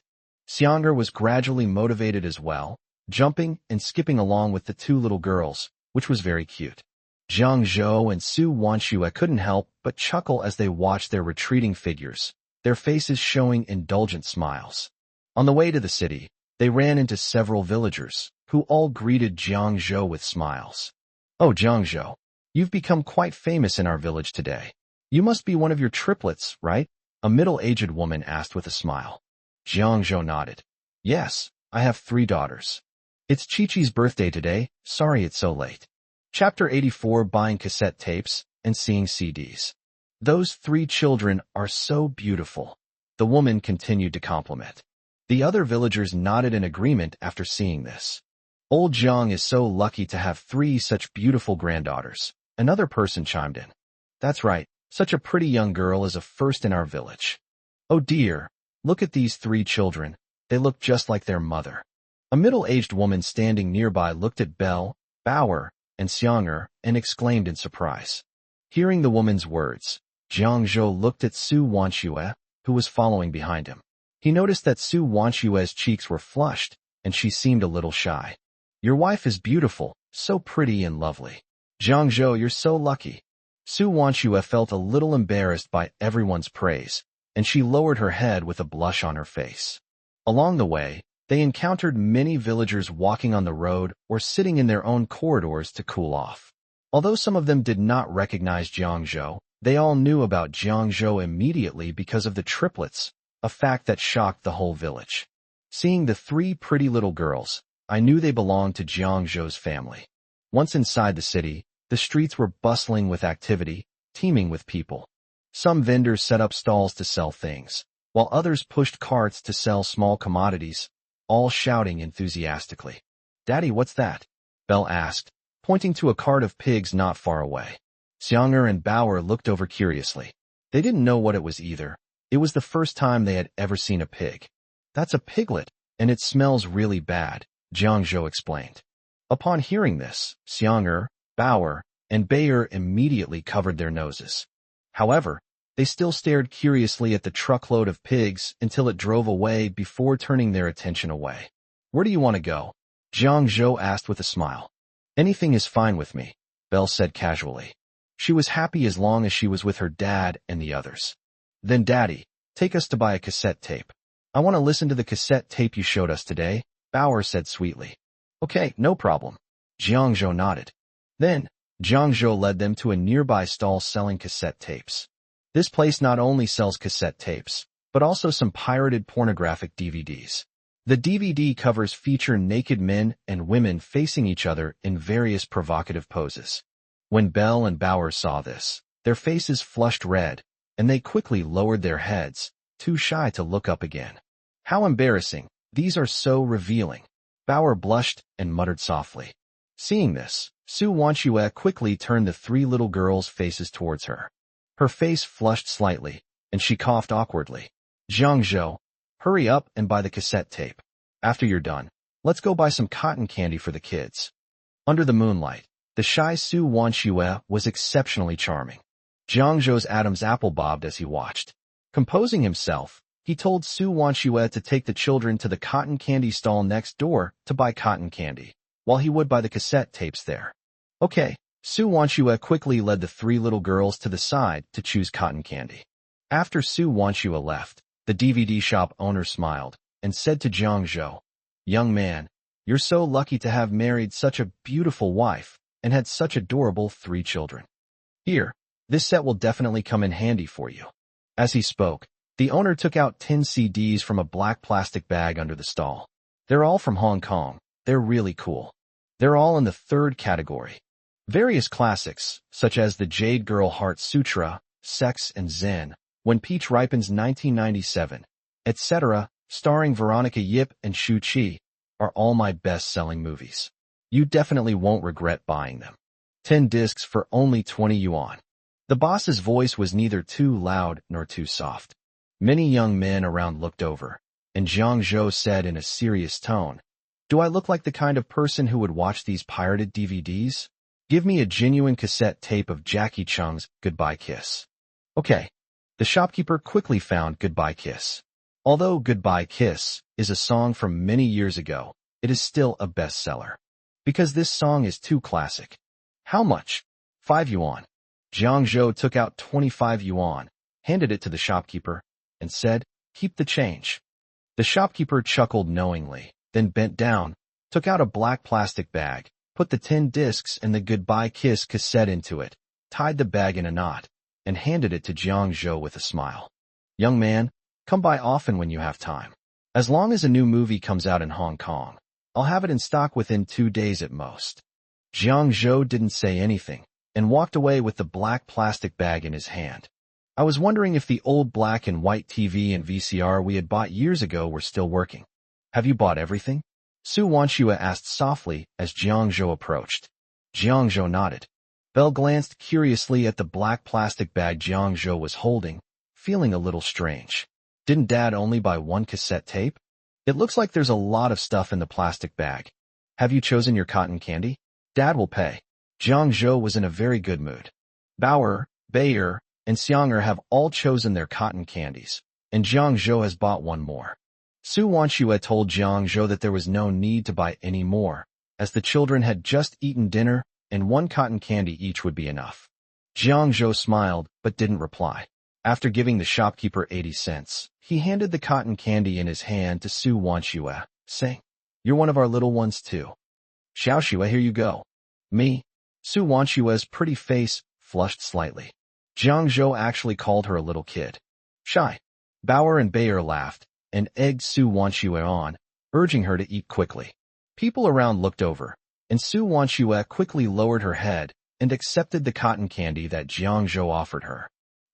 Xiang'er was gradually motivated as well, jumping and skipping along with the 2 little girls, which was very cute. Jiang Zhou and Su Wanxue couldn't help but chuckle as they watched their retreating figures, their faces showing indulgent smiles. On the way to the city, they ran into several villagers, who all greeted Jiang Zhou with smiles. Oh, Jiang Zhou, you've become quite famous in our village today. You must be one of your triplets, right? A middle-aged woman asked with a smile. Jiang Zhou nodded. Yes, I have 3 daughters. It's Chi-Chi's birthday today, sorry it's so late. Chapter 84 Buying cassette tapes and seeing CDs. Those 3 children are so beautiful, the woman continued to compliment. The other villagers nodded in agreement after seeing this. Old Jiang is so lucky to have 3 such beautiful granddaughters, another person chimed in. That's right, such a pretty young girl is a first in our village. Oh dear, look at these 3 children, they look just like their mother. A middle-aged woman standing nearby looked at Belle, Bauer, and Xiang'er and exclaimed in surprise. Hearing the woman's words, Jiang Zhou looked at Su Wanxue, who was following behind him. He noticed that Su Wanxue's cheeks were flushed, and she seemed a little shy. Your wife is beautiful, so pretty and lovely. Jiang Zhou, you're so lucky. Su Wanxue felt a little embarrassed by everyone's praise, and she lowered her head with a blush on her face. Along the way, they encountered many villagers walking on the road or sitting in their own corridors to cool off. Although some of them did not recognize Jiangzhou, they all knew about Jiangzhou immediately because of the triplets, a fact that shocked the whole village. Seeing the three pretty little girls, I knew they belonged to Jiangzhou's family. Once inside the city, the streets were bustling with activity, teeming with people. Some vendors set up stalls to sell things, while others pushed carts to sell small commodities, all shouting enthusiastically. "Daddy, what's that?" Belle asked, pointing to a cart of pigs not far away. Xiang'er and Bauer looked over curiously. They didn't know what it was either. It was the first time they had ever seen a pig. "That's a piglet, and it smells really bad," Jiangzhou explained. Upon hearing this, Xiang'er, Bauer, and Bayer immediately covered their noses. However, they still stared curiously at the truckload of pigs until it drove away before turning their attention away. "Where do you want to go?" Jiangzhou asked with a smile. "Anything is fine with me," Belle said casually. She was happy as long as she was with her dad and the others. "Then Daddy, take us to buy a cassette tape. I want to listen to the cassette tape you showed us today," Bauer said sweetly. "Okay, no problem." Jiangzhou nodded. Then, Jiangzhou led them to a nearby stall selling cassette tapes. This place not only sells cassette tapes, but also some pirated pornographic DVDs. The DVD covers feature naked men and women facing each other in various provocative poses. When Belle and Bauer saw this, their faces flushed red, and they quickly lowered their heads, too shy to look up again. "How embarrassing, these are so revealing." Bauer blushed and muttered softly. Seeing this, Su Wanchue quickly turned the three little girls' faces towards her. Her face flushed slightly, and she coughed awkwardly. "Jiangzhou, hurry up and buy the cassette tape. After you're done, let's go buy some cotton candy for the kids." Under the moonlight, the shy Su Wanchue was exceptionally charming. Jiangzhou's Adam's apple bobbed as he watched. Composing himself, he told Su Wanchue to take the children to the cotton candy stall next door to buy cotton candy, while he would buy the cassette tapes there. "Okay." Su Wanchue quickly led the three little girls to the side to choose cotton candy. After Su Wanchue left, the DVD shop owner smiled and said to Jiangzhou, "Young man, you're so lucky to have married such a beautiful wife and had such adorable three children. Here, this set will definitely come in handy for you." As he spoke, the owner took out 10 CDs from a black plastic bag under the stall. "They're all from Hong Kong. They're really cool. They're all in the third category. Various classics, such as the Jade Girl Heart Sutra, Sex and Zen, When Peach Ripens 1997, etc., starring Veronica Yip and Shu Qi, are all my best-selling movies. You definitely won't regret buying them. 10 discs for only 20 yuan. The boss's voice was neither too loud nor too soft. Many young men around looked over, and Jiangzhou said in a serious tone, "Do I look like the kind of person who would watch these pirated DVDs? Give me a genuine cassette tape of Jackie Chung's Goodbye Kiss." "Okay." The shopkeeper quickly found Goodbye Kiss. Although Goodbye Kiss is a song from many years ago, it is still a bestseller. Because this song is too classic. "How much?" 5 yuan. Jiangzhou took out 25 yuan, handed it to the shopkeeper, and said, "Keep the change." The shopkeeper chuckled knowingly, then bent down, took out a black plastic bag, put the 10 discs and the Goodbye Kiss cassette into it, tied the bag in a knot, and handed it to Jiangzhou with a smile. "Young man, come by often when you have time. As long as a new movie comes out in Hong Kong, I'll have it in stock within 2 days at most." Jiangzhou didn't say anything, and walked away with the black plastic bag in his hand. I was wondering if the old black and white TV and VCR we had bought years ago were still working. "Have you bought everything?" Su Wanchue asked softly as Jiangzhou approached. Jiangzhou nodded. Belle glanced curiously at the black plastic bag Jiangzhou was holding, feeling a little strange. Didn't Dad only buy one cassette tape? It looks like there's a lot of stuff in the plastic bag. "Have you chosen your cotton candy? Dad will pay." Jiangzhou was in a very good mood. Bauer, Bayer, and Xiang'er have all chosen their cotton candies, and Jiangzhou has bought one more. Su Wanchue told Jiangzhou that there was no need to buy any more, as the children had just eaten dinner, and one cotton candy each would be enough. Jiangzhou smiled, but didn't reply. After giving the shopkeeper 80 cents, he handed the cotton candy in his hand to Su Wanshue, saying, "You're one of our little ones too. Xiaoxue, here you go." Me? Su Wanshue's pretty face flushed slightly. Jiang Zhou actually called her a little kid. Shy. Bauer and Bayer laughed and egged Su Wanshue on, urging her to eat quickly. People around looked over, and Su Wanshue quickly lowered her head and accepted the cotton candy that Jiang Zhou offered her.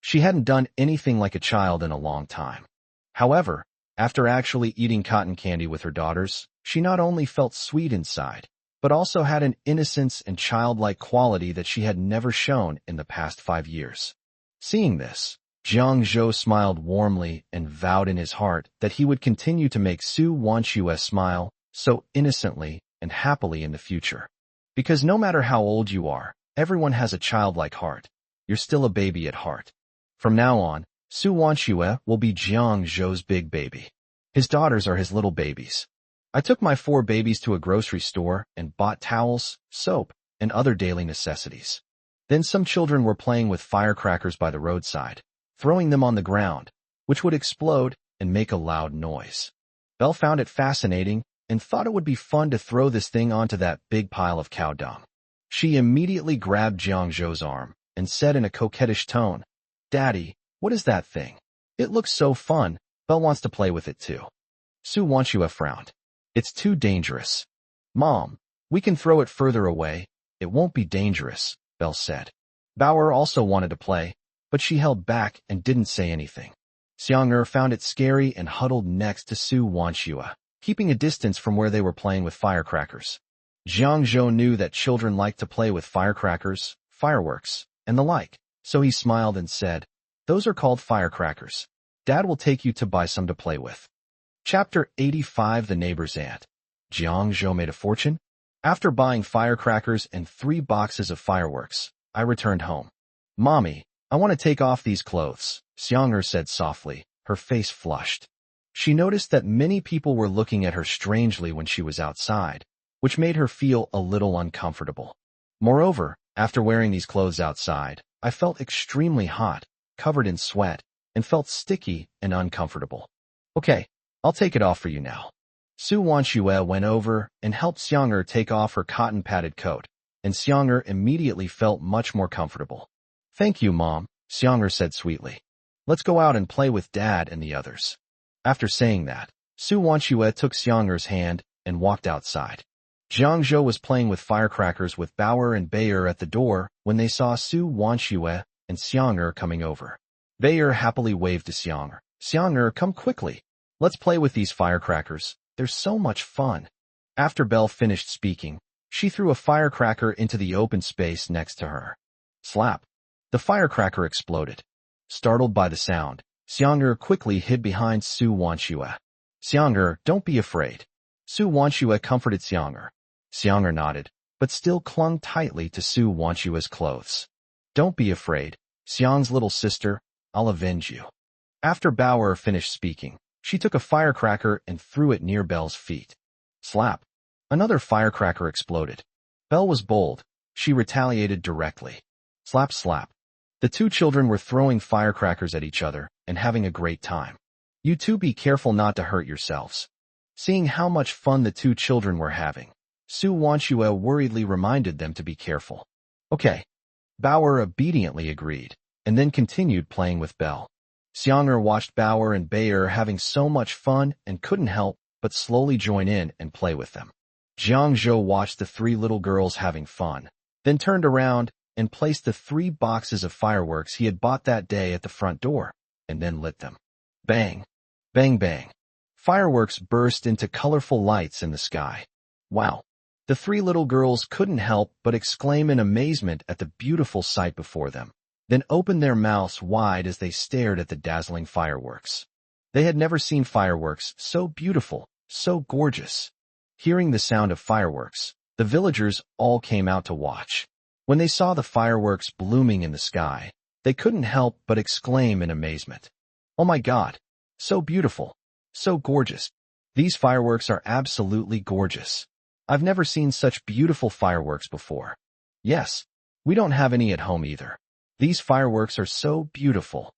She hadn't done anything like a child in a long time. However, after actually eating cotton candy with her daughters, she not only felt sweet inside, but also had an innocence and childlike quality that she had never shown in the past 5 years. Seeing this, Jiang Zhou smiled warmly and vowed in his heart that he would continue to make Su Wanshue smile so innocently and happily in the future. Because no matter how old you are, everyone has a childlike heart. You're still a baby at heart. From now on, Su Wanshue will be Jiang Zhou's big baby. His daughters are his little babies. I took my 4 babies to a grocery store and bought towels, soap, and other daily necessities. Then some children were playing with firecrackers by the roadside, throwing them on the ground, which would explode and make a loud noise. Belle found it fascinating and thought it would be fun to throw this thing onto that big pile of cow dung. She immediately grabbed Jiang Zhou's arm and said in a coquettish tone, "Daddy, what is that thing? It looks so fun. Belle wants to play with it too." Su Wanshue frowned. "It's too dangerous." "Mom, we can throw it further away. It won't be dangerous," Belle said. Bauer also wanted to play, but she held back and didn't say anything. Xiang'er found it scary and huddled next to Su Wanshue, keeping a distance from where they were playing with firecrackers. Jiang Zhou knew that children like to play with firecrackers, fireworks, and the like, so he smiled and said, "Those are called firecrackers. Dad will take you to buy some to play with." Chapter 85. The Neighbor's Aunt. Jiang Zhou made a fortune. After buying firecrackers and 3 boxes of fireworks, I returned home. "Mommy, I want to take off these clothes," Xiang'er said softly, her face flushed. She noticed that many people were looking at her strangely when she was outside, which made her feel a little uncomfortable. Moreover, after wearing these clothes outside, I felt extremely hot, covered in sweat, and felt sticky and uncomfortable. "Okay, I'll take it off for you now." Su Wanshue went over and helped Xiang'er take off her cotton-padded coat, and Xiang'er immediately felt much more comfortable. "Thank you, Mom," Xiang'er said sweetly. "Let's go out and play with Dad and the others." After saying that, Su Wanshue took Xiang'er's hand and walked outside. Jiang Zhou was playing with firecrackers with Bauer and Bayer at the door when they saw Su Wanshue and Xiang'er coming over. Bayer happily waved to Xiang'er. "Xiang'er, come quickly. Let's play with these firecrackers. They're so much fun." After Belle finished speaking, she threw a firecracker into the open space next to her. Slap! The firecracker exploded. Startled by the sound, Xiang'er quickly hid behind Su Wanshue. "Xiang'er, don't be afraid." Su Wanshue comforted Xiang'er. Xiang'er nodded, but still clung tightly to Su Wanshue's clothes. "Don't be afraid, Xiang's little sister. I'll avenge you." After Bauer finished speaking, she took a firecracker and threw it near Belle's feet. Slap! Another firecracker exploded. Belle was bold. She retaliated directly. Slap, slap. The 2 children were throwing firecrackers at each other and having a great time. "You two be careful not to hurt yourselves." Seeing how much fun the 2 children were having, Su Wanshue worriedly reminded them to be careful. "Okay." Bauer obediently agreed, and then continued playing with Belle. Xiang'er watched Bauer and Bayer having so much fun and couldn't help but slowly join in and play with them. Jiang Zhou watched the 3 little girls having fun, then turned around and placed the 3 boxes of fireworks he had bought that day at the front door, and then lit them. Bang! Bang bang! Fireworks burst into colorful lights in the sky. Wow! The 3 little girls couldn't help but exclaim in amazement at the beautiful sight before them, then opened their mouths wide as they stared at the dazzling fireworks. They had never seen fireworks so beautiful, so gorgeous. Hearing the sound of fireworks, the villagers all came out to watch. When they saw the fireworks blooming in the sky, they couldn't help but exclaim in amazement. "Oh my God! So beautiful! So gorgeous! These fireworks are absolutely gorgeous. I've never seen such beautiful fireworks before. Yes, we don't have any at home either. These fireworks are so beautiful."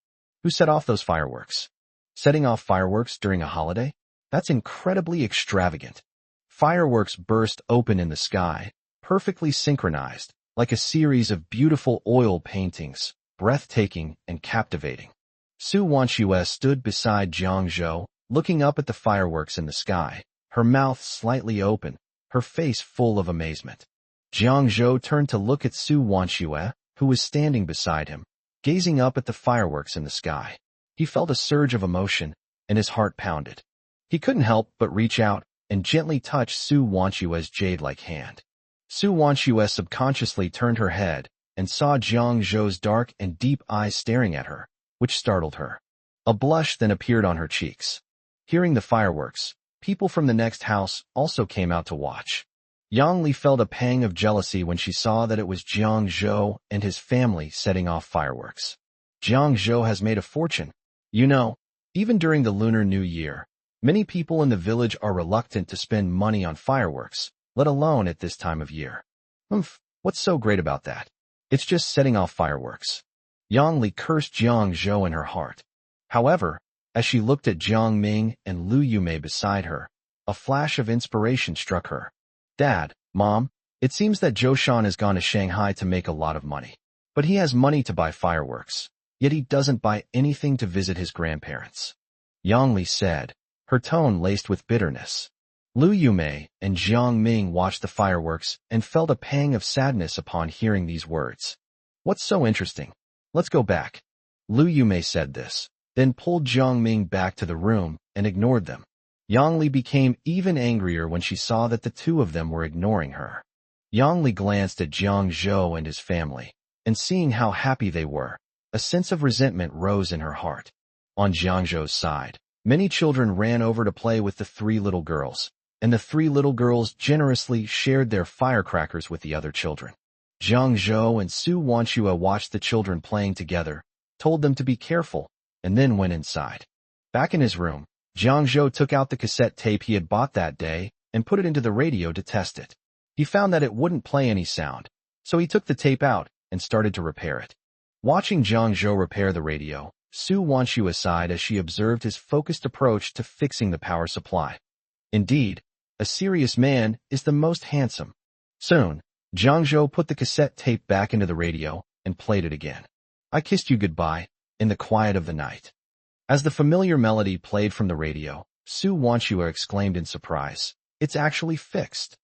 Who set off those fireworks? Setting off fireworks during a holiday? That's incredibly extravagant. Fireworks burst open in the sky, perfectly synchronized, like a series of beautiful oil paintings, breathtaking and captivating. Su Wanxue stood beside Jiang Zhou, looking up at the fireworks in the sky, her mouth slightly open, her face full of amazement. Jiang Zhou turned to look at Su Wanxue, who was standing beside him, gazing up at the fireworks in the sky. He felt a surge of emotion, and his heart pounded. He couldn't help but reach out and gently touch Su Wanxue's jade-like hand. Su Wanxue subconsciously turned her head and saw Jiang Zhou's dark and deep eyes staring at her, which startled her. A blush then appeared on her cheeks. Hearing the fireworks, people from the next house also came out to watch. Yang Li felt a pang of jealousy when she saw that it was Jiang Zhou and his family setting off fireworks. Jiang Zhou has made a fortune. You know, even during the Lunar New Year, many people in the village are reluctant to spend money on fireworks, let alone at this time of year. What's so great about that? It's just setting off fireworks. Yang Li cursed Jiang Zhou in her heart. However, as she looked at Jiang Ming and Lu Yumei beside her, a flash of inspiration struck her. Dad, Mom, it seems that Zhou Shan has gone to Shanghai to make a lot of money. But he has money to buy fireworks, yet he doesn't buy anything to visit his grandparents. Yang Li said, her tone laced with bitterness. Lu Yumei and Jiang Ming watched the fireworks and felt a pang of sadness upon hearing these words. What's so interesting? Let's go back. Lu Yumei said this, then pulled Jiang Ming back to the room and ignored them. Yang Li became even angrier when she saw that the two of them were ignoring her. Yang Li glanced at Jiang Zhou and his family, and seeing how happy they were, a sense of resentment rose in her heart. On Jiang Zhou's side, many children ran over to play with the three little girls, and the three little girls generously shared their firecrackers with the other children. Jiang Zhou and Su Wanxue watched the children playing together, told them to be careful, and then went inside. Back in his room, Jiang Zhou took out the cassette tape he had bought that day and put it into the radio to test it. He found that it wouldn't play any sound, so he took the tape out and started to repair it. Watching Jiang Zhou repair the radio, Su Wanxue sighed as she observed his focused approach to fixing the power supply. Indeed, a serious man is the most handsome. Soon, Jiang Zhou put the cassette tape back into the radio and played it again. I kissed you goodbye, in the quiet of the night. As the familiar melody played from the radio, Su Wanxue exclaimed in surprise, It's actually fixed.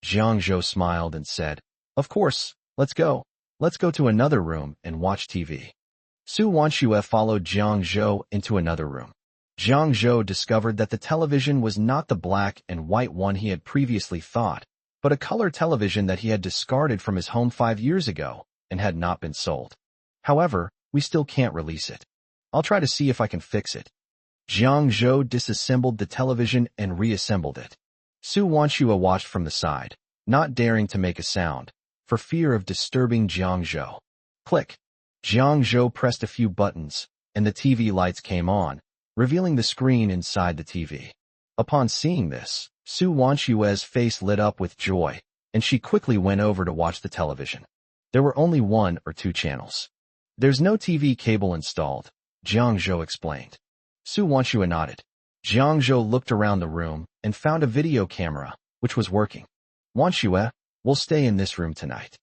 Jiang Zhou smiled and said, Of course, let's go. Let's go to another room and watch TV. Su Wanxue followed Jiang Zhou into another room. Jiang Zhou discovered that the television was not the black and white one he had previously thought, but a color television that he had discarded from his home 5 years ago and had not been sold. However, we still can't release it. I'll try to see if I can fix it. Jiang Zhou disassembled the television and reassembled it. Su Wanxue watched from the side, not daring to make a sound, for fear of disturbing Jiang Zhou. Click. Jiang Zhou pressed a few buttons, and the TV lights came on, revealing the screen inside the TV. Upon seeing this, Su Wanxue's face lit up with joy, and she quickly went over to watch the television. There were only 1 or 2 channels. There's no TV cable installed, Jiang Zhou explained. Su Wanxue nodded. Jiang Zhou looked around the room and found a video camera, which was working. Wanxue, we'll stay in this room tonight.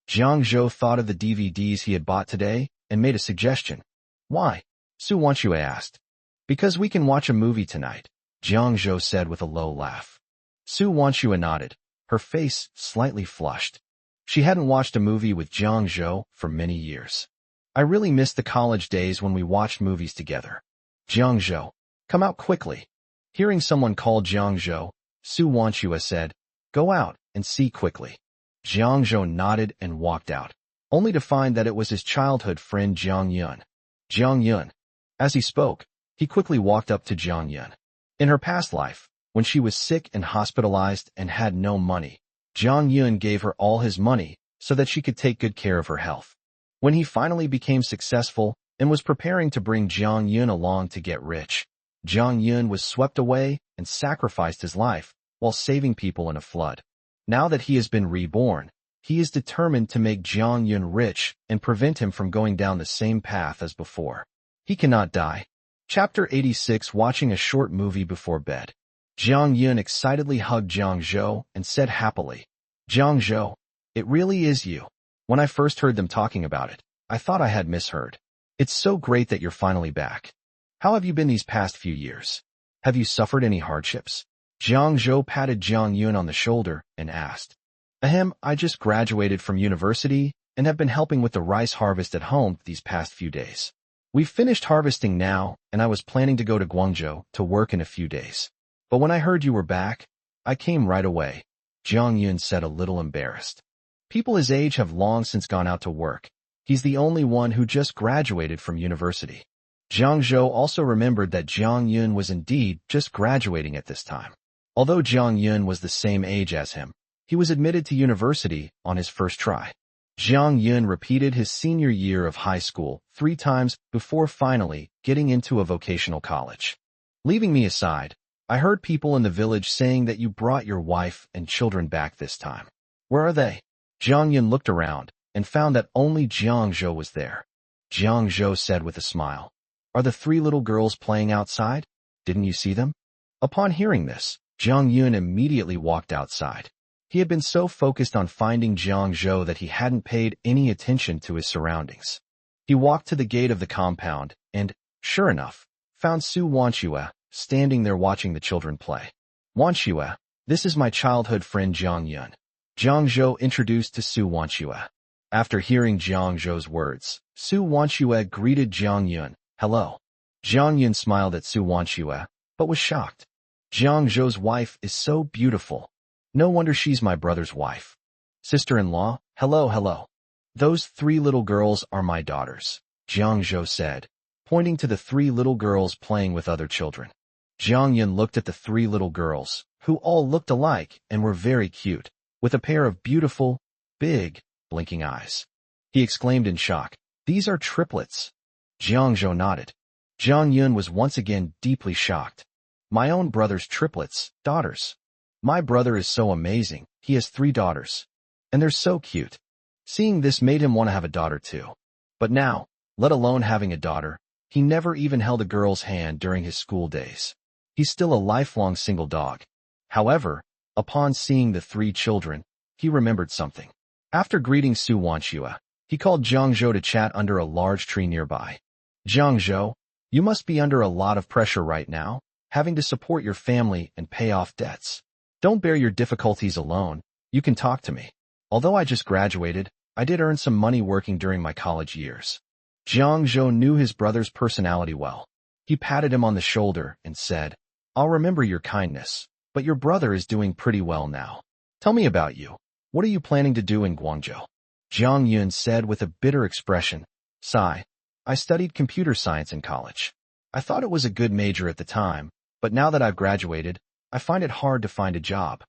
Jiang Zhou thought of the DVDs he had bought today and made a suggestion. Why? Su Wanxue asked. Because we can watch a movie tonight, Jiang Zhou said with a low laugh. Su Wanxue nodded, her face slightly flushed. She hadn't watched a movie with Jiang Zhou for many years. I really missed the college days when we watched movies together. Jiang Zhou, come out quickly. Hearing someone call Jiang Zhou, Su Wanxue said, Go out and see quickly. Jiang Zhou nodded and walked out, only to find that it was his childhood friend Jiang Yun. Jiang Yun. As he spoke, he quickly walked up to Jiang Yun. In her past life, when she was sick and hospitalized and had no money, Jiang Yun gave her all his money so that she could take good care of her health. When he finally became successful and was preparing to bring Jiang Yun along to get rich, Jiang Yun was swept away and sacrificed his life while saving people in a flood. Now that he has been reborn, he is determined to make Jiang Yun rich and prevent him from going down the same path as before. He cannot die. Chapter 86. Watching a short movie before bed. Jiang Yun excitedly hugged Jiang Zhou and said happily, Jiang Zhou, it really is you. When I first heard them talking about it, I thought I had misheard. It's so great that you're finally back. How have you been these past few years? Have you suffered any hardships? Jiang Zhou patted Jiang Yun on the shoulder and asked. Ahem, I just graduated from university and have been helping with the rice harvest at home these past few days. We've finished harvesting now, and I was planning to go to Guangzhou to work in a few days. But when I heard you were back, I came right away, Jiang Yun said, a little embarrassed. People his age have long since gone out to work. He's the only one who just graduated from university. Jiang Zhou also remembered that Jiang Yun was indeed just graduating at this time. Although Jiang Yun was the same age as him, he was admitted to university on his first try. Jiang Yun repeated his senior year of high school 3 times before finally getting into a vocational college. Leaving me aside, I heard people in the village saying that you brought your wife and children back this time. Where are they? Jiang Yun looked around and found that only Jiang Zhou was there. Jiang Zhou said with a smile, Are the 3 little girls playing outside? Didn't you see them? Upon hearing this, Jiang Yun immediately walked outside. He had been so focused on finding Jiang Zhou that he hadn't paid any attention to his surroundings. He walked to the gate of the compound and, sure enough, found Su Wanxue standing there watching the children play. Wanxue, this is my childhood friend Jiang Yun. Jiang Zhou introduced to Su Wanxue. After hearing Jiang Zhou's words, Su Wanxue greeted Jiang Yun. Hello. Jiang Yun smiled at Su Wanxue, but was shocked. Jiang Zhou's wife is so beautiful. No wonder she's my brother's wife. Sister-in-law, hello. Those 3 little girls are my daughters, Jiang Zhou said, pointing to the 3 little girls playing with other children. Jiang Yun looked at the 3 little girls, who all looked alike and were very cute, with a pair of beautiful, big, blinking eyes. He exclaimed in shock, These are triplets. Jiang Zhou nodded. Jiang Yun was once again deeply shocked. My own brother's triplets, daughters. My brother is so amazing, he has 3 daughters. And they're so cute. Seeing this made him want to have a daughter too. But now, let alone having a daughter, he never even held a girl's hand during his school days. He's still a lifelong single dog. However, upon seeing the 3 children, he remembered something. After greeting Su Wanxue, he called Jiang Zhou to chat under a large tree nearby. Jiang Zhou, you must be under a lot of pressure right now, having to support your family and pay off debts. Don't bear your difficulties alone, you can talk to me. Although I just graduated, I did earn some money working during my college years. Jiang Zhou knew his brother's personality well. He patted him on the shoulder and said, I'll remember your kindness, but your brother is doing pretty well now. Tell me about you. What are you planning to do in Guangzhou? Jiang Yun said with a bitter expression, Sigh. I studied computer science in college. I thought it was a good major at the time, but now that I've graduated, I find it hard to find a job.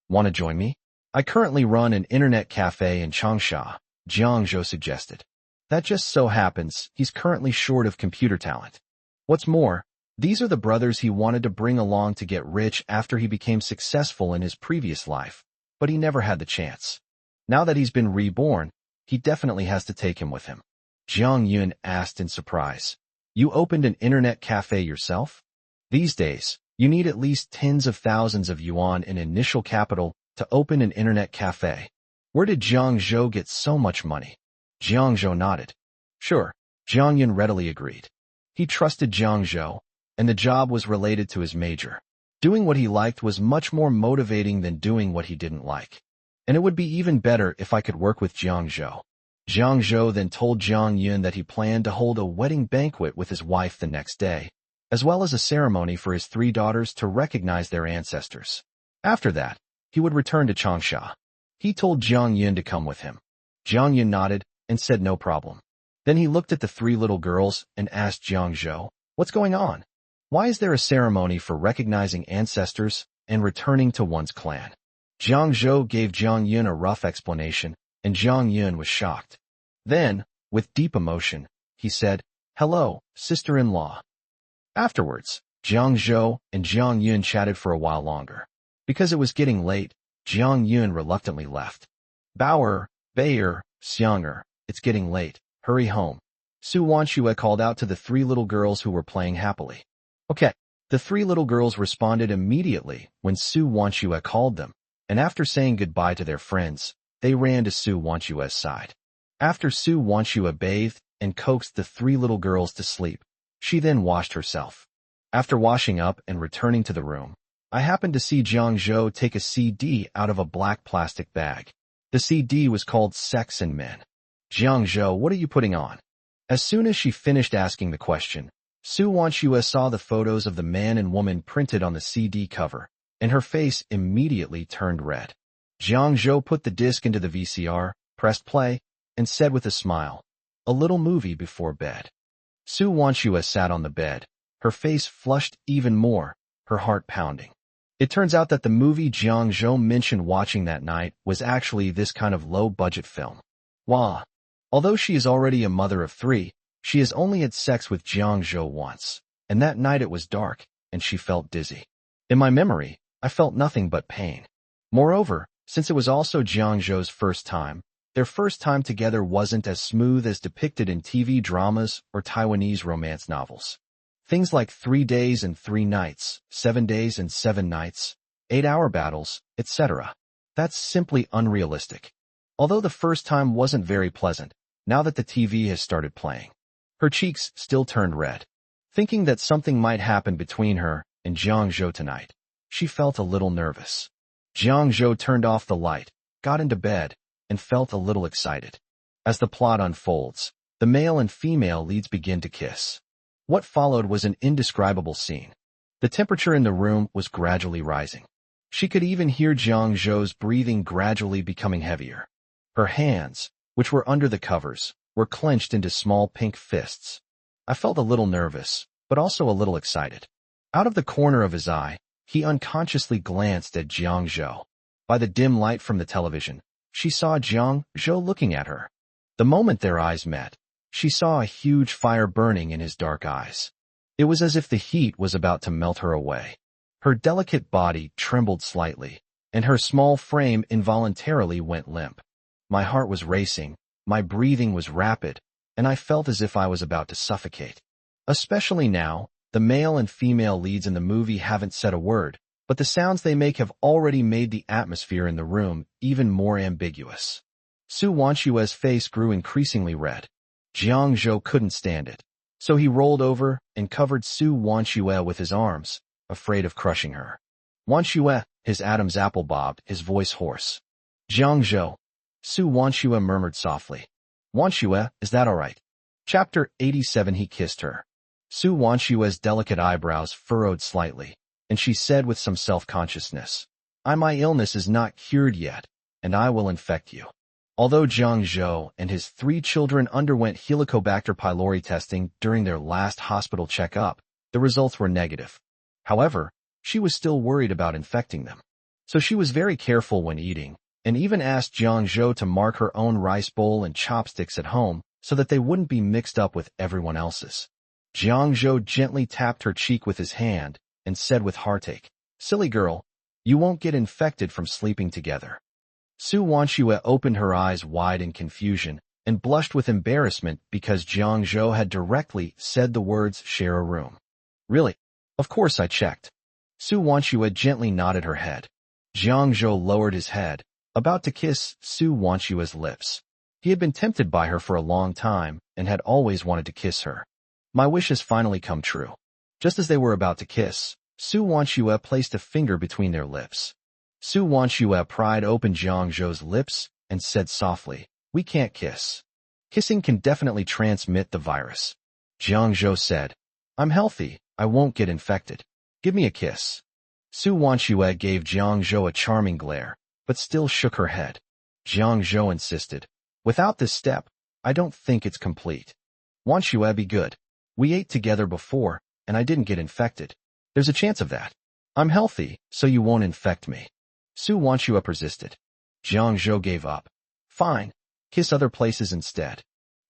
Want to join me? I currently run an internet cafe in Changsha, Jiang Zhou suggested. That just so happens he's currently short of computer talent. What's more, these are the brothers he wanted to bring along to get rich after he became successful in his previous life, but he never had the chance. Now that he's been reborn, he definitely has to take him with him. Jiang Yun asked in surprise. You opened an internet cafe yourself? These days, you need at least tens of thousands of yuan in initial capital to open an internet cafe. Where did Jiang Zhou get so much money? Jiang Zhou nodded. Sure, Jiang Yun readily agreed. He trusted Jiang Zhou, and the job was related to his major. Doing what he liked was much more motivating than doing what he didn't like. And it would be even better if I could work with Jiang Zhou. Jiang Zhou then told Jiang Yun that he planned to hold a wedding banquet with his wife the next day, as well as a ceremony for his 3 daughters to recognize their ancestors. After that, he would return to Changsha. He told Jiang Yun to come with him. Jiang Yun nodded and said no problem. Then he looked at the 3 little girls and asked Jiang Zhou, What's going on? Why is there a ceremony for recognizing ancestors and returning to one's clan? Jiang Zhou gave Jiang Yun a rough explanation, and Jiang Yun was shocked. Then, with deep emotion, he said, Hello, sister-in-law. Afterwards, Jiang Zhou and Jiang Yun chatted for a while longer. Because it was getting late, Jiang Yun reluctantly left. Bayer, Xianger, it's getting late, hurry home. Su Wanshue called out to the three little girls who were playing happily. Okay. The three little girls responded immediately when Su Wanshue called them, and after saying goodbye to their friends, they ran to Su Wanshue's side. After Su Wanshue bathed and coaxed the three little girls to sleep, she then washed herself. After washing up and returning to the room, I happened to see Jiang Zhou take a CD out of a black plastic bag. The CD was called Sex and Men. Jiang Zhou, what are you putting on? As soon as she finished asking the question, Su Wanshue saw the photos of the man and woman printed on the CD cover, and her face immediately turned red. Jiang Zhou put the disc into the VCR, pressed play, and said with a smile, "A little movie before bed." Su Wanshue sat on the bed, her face flushed even more, her heart pounding. It turns out that the movie Jiang Zhou mentioned watching that night was actually this kind of low-budget film. Wah! Although she is already a mother of three, she has only had sex with Jiang Zhou once, and that night it was dark, and she felt dizzy. In my memory, I felt nothing but pain. Moreover, since it was also Jiang Zhou's first time, their first time together wasn't as smooth as depicted in TV dramas or Taiwanese romance novels. Things like 3 days and 3 nights, 7 days and 7 nights, 8-hour battles, etc. That's simply unrealistic. Although the first time wasn't very pleasant, now that the TV has started playing, her cheeks still turned red. Thinking that something might happen between her and Jiang Zhou tonight, she felt a little nervous. Jiang Zhou turned off the light, got into bed, and felt a little excited. As the plot unfolds, the male and female leads begin to kiss. What followed was an indescribable scene. The temperature in the room was gradually rising. She could even hear Jiang Zhou's breathing gradually becoming heavier. Her hands, which were under the covers, were clenched into small pink fists. I felt a little nervous, but also a little excited. Out of the corner of his eye, he unconsciously glanced at Jiang Zhou. By the dim light from the television, she saw Jiang Zhou looking at her. The moment their eyes met, she saw a huge fire burning in his dark eyes. It was as if the heat was about to melt her away. Her delicate body trembled slightly, and her small frame involuntarily went limp. My heart was racing, my breathing was rapid, and I felt as if I was about to suffocate. Especially now, the male and female leads in the movie haven't said a word, but the sounds they make have already made the atmosphere in the room even more ambiguous. Su Wanshue's face grew increasingly red. Jiang Zhou couldn't stand it, so he rolled over and covered Su Wanshue with his arms, afraid of crushing her. Wanshue, his Adam's apple bobbed, his voice hoarse. Jiang Zhou. Su Wanshue murmured softly. Wanshue, is that all right? Chapter 87. He kissed her. Su Wanshue's delicate eyebrows furrowed slightly, and she said with some self-consciousness, My illness is not cured yet, and I will infect you. Although Jiang Zhou and his 3 children underwent Helicobacter pylori testing during their last hospital checkup, the results were negative. However, she was still worried about infecting them. So she was very careful when eating, and even asked Jiang Zhou to mark her own rice bowl and chopsticks at home so that they wouldn't be mixed up with everyone else's. Jiang Zhou gently tapped her cheek with his hand and said with heartache, Silly girl, you won't get infected from sleeping together. Su Wanshue opened her eyes wide in confusion and blushed with embarrassment because Jiang Zhou had directly said the words share a room. Really? Of course I checked. Su Wanshue gently nodded her head. Jiang Zhou lowered his head, about to kiss Su Wanshue's lips. He had been tempted by her for a long time and had always wanted to kiss her. My wish has finally come true. Just as they were about to kiss, Su Wanshue placed a finger between their lips. Su Wanshue pried open Jiang Zhou's lips and said softly, We can't kiss. Kissing can definitely transmit the virus. Jiang Zhou said, I'm healthy, I won't get infected. Give me a kiss. Su Wanshue gave Jiang Zhou a charming glare, but still shook her head. Jiang Zhou insisted, Without this step, I don't think it's complete. Wanshue, be good. We ate together before, and I didn't get infected. There's a chance of that. I'm healthy, so you won't infect me. Su Wanshue persisted. Jiang Zhou gave up. Fine. Kiss other places instead.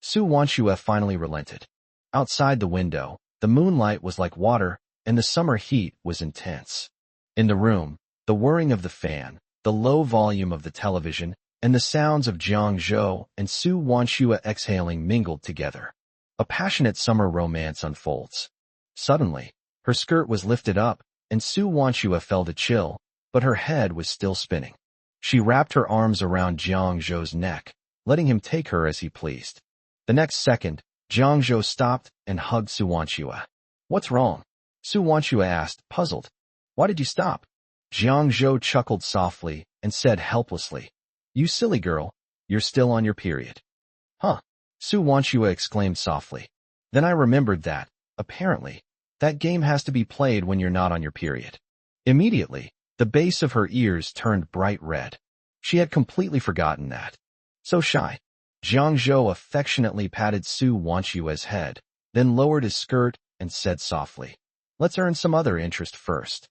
Su Wanshue finally relented. Outside the window, the moonlight was like water, and the summer heat was intense. In the room, the whirring of the fan, the low volume of the television, and the sounds of Jiang Zhou and Su Wanshue exhaling mingled together. A passionate summer romance unfolds. Suddenly, her skirt was lifted up, and Su Wanchua felt a chill, but her head was still spinning. She wrapped her arms around Jiang Zhou's neck, letting him take her as he pleased. The next second, Jiang Zhou stopped and hugged Su Wanchua. "What's wrong?" Su Wanchua asked, puzzled. "Why did you stop?" Jiang Zhou chuckled softly and said helplessly, "You silly girl, you're still on your period." "Huh?" Su Wanchua exclaimed softly. Then I remembered that, apparently, that game has to be played when you're not on your period. Immediately, the base of her ears turned bright red. She had completely forgotten that. So shy. Jiang Zhou affectionately patted Su Wanchua's head, then lowered his skirt and said softly, "Let's earn some other interest first."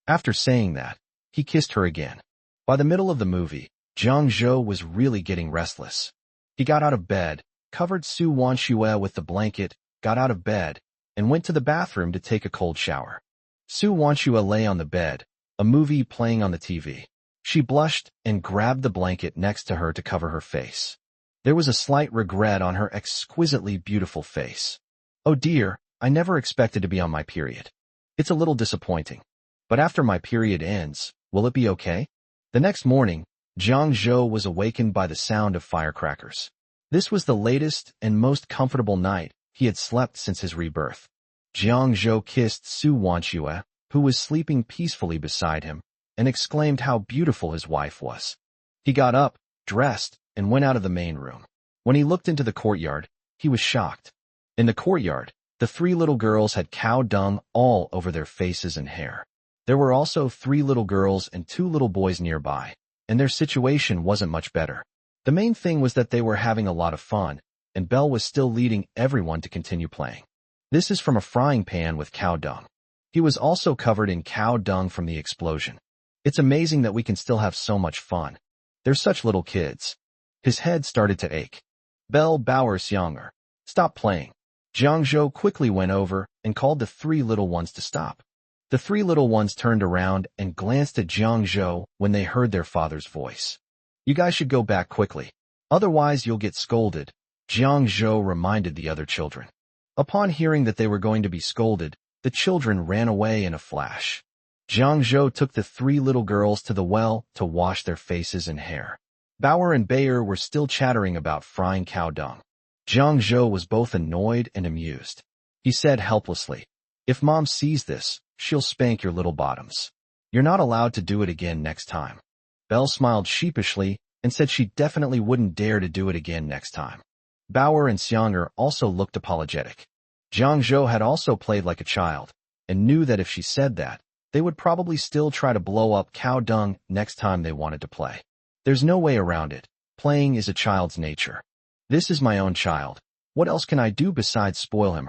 After saying that, he kissed her again. By the middle of the movie, Jiang Zhou was really getting restless. He got out of bed, covered Su Wanchua with the blanket, got out of bed, and went to the bathroom to take a cold shower. Su Wanchua lay on the bed, a movie playing on the TV. She blushed and grabbed the blanket next to her to cover her face. There was a slight regret on her exquisitely beautiful face. "Oh dear, I never expected to be on my period. It's a little disappointing. But after my period ends, will it be okay?" The next morning, Jiang Zhou was awakened by the sound of firecrackers. This was the latest and most comfortable night he had slept since his rebirth. Jiang Zhou kissed Su Wanchua, who was sleeping peacefully beside him, and exclaimed how beautiful his wife was. He got up, dressed, and went out of the main room. When he looked into the courtyard, he was shocked. In the courtyard, the 3 little girls had cow dung all over their faces and hair. There were also 3 little girls and 2 little boys nearby, and their situation wasn't much better. The main thing was that they were having a lot of fun, and Belle was still leading everyone to continue playing. This is from a frying pan with cow dung. He was also covered in cow dung from the explosion. It's amazing that we can still have so much fun. They're such little kids. His head started to ache. Belle Bauer Xianger, stop playing. Jiang Zhou quickly went over and called the 3 little ones to stop. The 3 little ones turned around and glanced at Jiang Zhou when they heard their father's voice. "You guys should go back quickly. Otherwise you'll get scolded," Jiang Zhou reminded the other children. Upon hearing that they were going to be scolded, the children ran away in a flash. Jiang Zhou took the 3 little girls to the well to wash their faces and hair. Bauer and Bayer were still chattering about frying cow dung. Jiang Zhou was both annoyed and amused. He said helplessly, "If Mom sees this, she'll spank your little bottoms. You're not allowed to do it again next time." Belle smiled sheepishly and said she definitely wouldn't dare to do it again next time. Bauer and Xianger also looked apologetic. Jiang Zhou had also played like a child, and knew that if she said that, they would probably still try to blow up cow dung next time they wanted to play. There's no way around it. Playing is a child's nature. This is my own child. What else can I do besides spoil him?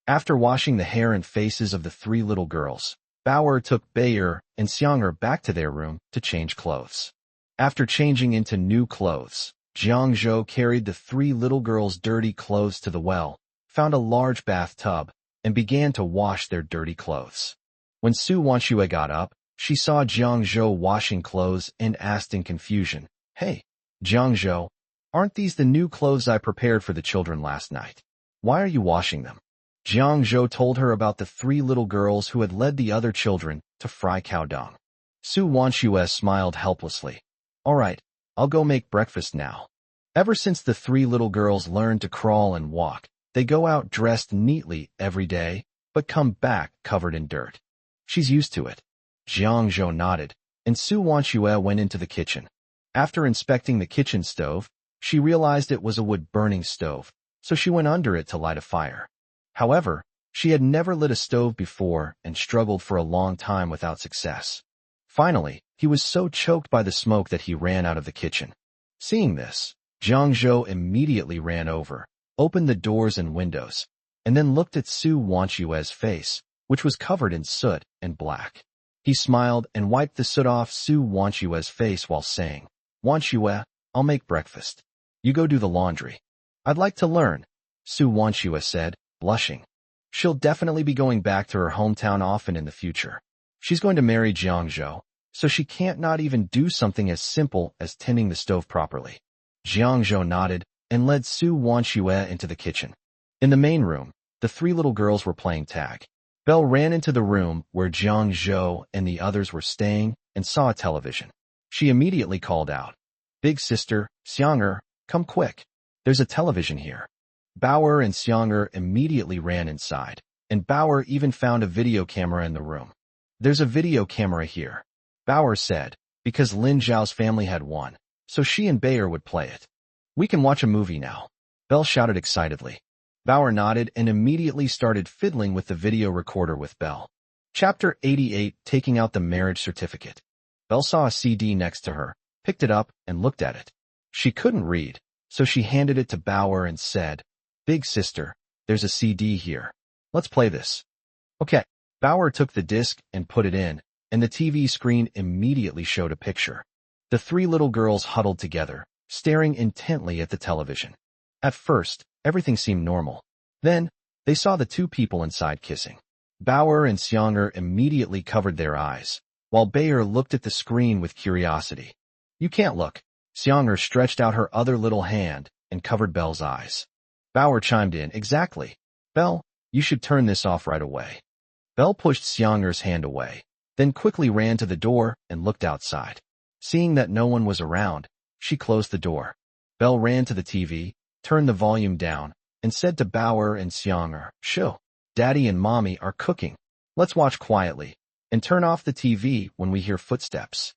After washing the hair and faces of the 3 little girls, Bauer took Bayer and Xianger back to their room to change clothes. After changing into new clothes, Jiang Zhou carried the 3 little girls' dirty clothes to the well, found a large bathtub, and began to wash their dirty clothes. When Su Wanchua got up, she saw Jiang Zhou washing clothes and asked in confusion, "Hey, Jiang Zhou, aren't these the new clothes I prepared for the children last night? Why are you washing them?" Jiang Zhou told her about the 3 little girls who had led the other children to fry cow dung. Su Wanchua smiled helplessly. "All right, I'll go make breakfast now." Ever since the 3 little girls learned to crawl and walk, they go out dressed neatly every day, but come back covered in dirt. She's used to it. Jiang Zhou nodded, and Su Wanchua went into the kitchen. After inspecting the kitchen stove, she realized it was a wood-burning stove, so she went under it to light a fire. However, she had never lit a stove before and struggled for a long time without success. Finally, he was so choked by the smoke that he ran out of the kitchen. Seeing this, Jiang Zhou immediately ran over, opened the doors and windows, and then looked at Su Wanchua's face, which was covered in soot and black. He smiled and wiped the soot off Su Wanchua's face while saying, "Wanchua, I'll make breakfast. You go do the laundry." "I'd like to learn," Su Wanchua said, blushing. She'll definitely be going back to her hometown often in the future. She's going to marry Jiang Zhou, so she can't not even do something as simple as tending the stove properly. Jiang Zhou nodded and led Su Wanchua into the kitchen. In the main room, the three little girls were playing tag. Belle ran into the room where Jiang Zhou and the others were staying and saw a television. She immediately called out, "Big sister, Xianger, come quick. There's a television here." Bauer and Xianger immediately ran inside, and Bauer even found a video camera in the room. "There's a video camera here," Bauer said, because Lin Zhao's family had one, so she and Bayer would play it. "We can watch a movie now," Belle shouted excitedly. Bauer nodded and immediately started fiddling with the video recorder with Belle. Chapter 88, Taking Out the Marriage Certificate. Belle saw a CD next to her, picked it up, and looked at it. She couldn't read, so she handed it to Bauer and said, "Big sister, there's a CD here. Let's play this." "Okay." Bauer took the disc and put it in, and the TV screen immediately showed a picture. The three little girls huddled together, staring intently at the television. At first, everything seemed normal. Then, they saw the two people inside kissing. Bauer and Xianger immediately covered their eyes, while Bayer looked at the screen with curiosity. "You can't look." Xianger stretched out her other little hand and covered Belle's eyes. Bauer chimed in, "Exactly. Belle, you should turn this off right away." Belle pushed Xianger's hand away, then quickly ran to the door and looked outside. Seeing that no one was around, she closed the door. Belle ran to the TV, turned the volume down, and said to Bauer and Xianger, "Shoo, Daddy and Mommy are cooking. Let's watch quietly, and turn off the TV when we hear footsteps."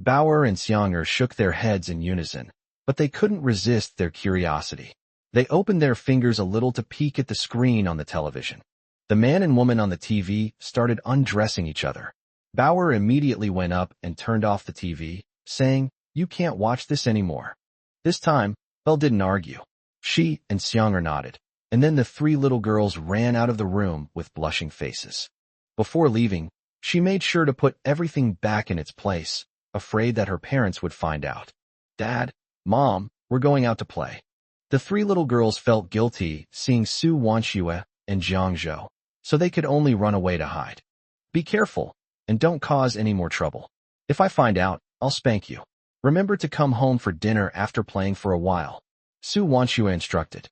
Bauer and Xianger shook their heads in unison, but they couldn't resist their curiosity. They opened their fingers a little to peek at the screen on the television. The man and woman on the TV started undressing each other. Bauer immediately went up and turned off the TV, saying, "You can't watch this anymore." This time, Belle didn't argue. She and Xianger nodded, and then the three little girls ran out of the room with blushing faces. Before leaving, she made sure to put everything back in its place, afraid that her parents would find out. "Dad, Mom, we're going out to play." The three little girls felt guilty seeing Su Wanxue and Jiang Zhou, so they could only run away to hide. "Be careful, and don't cause any more trouble. If I find out, I'll spank you. Remember to come home for dinner after playing for a while," Su Wanxue instructed.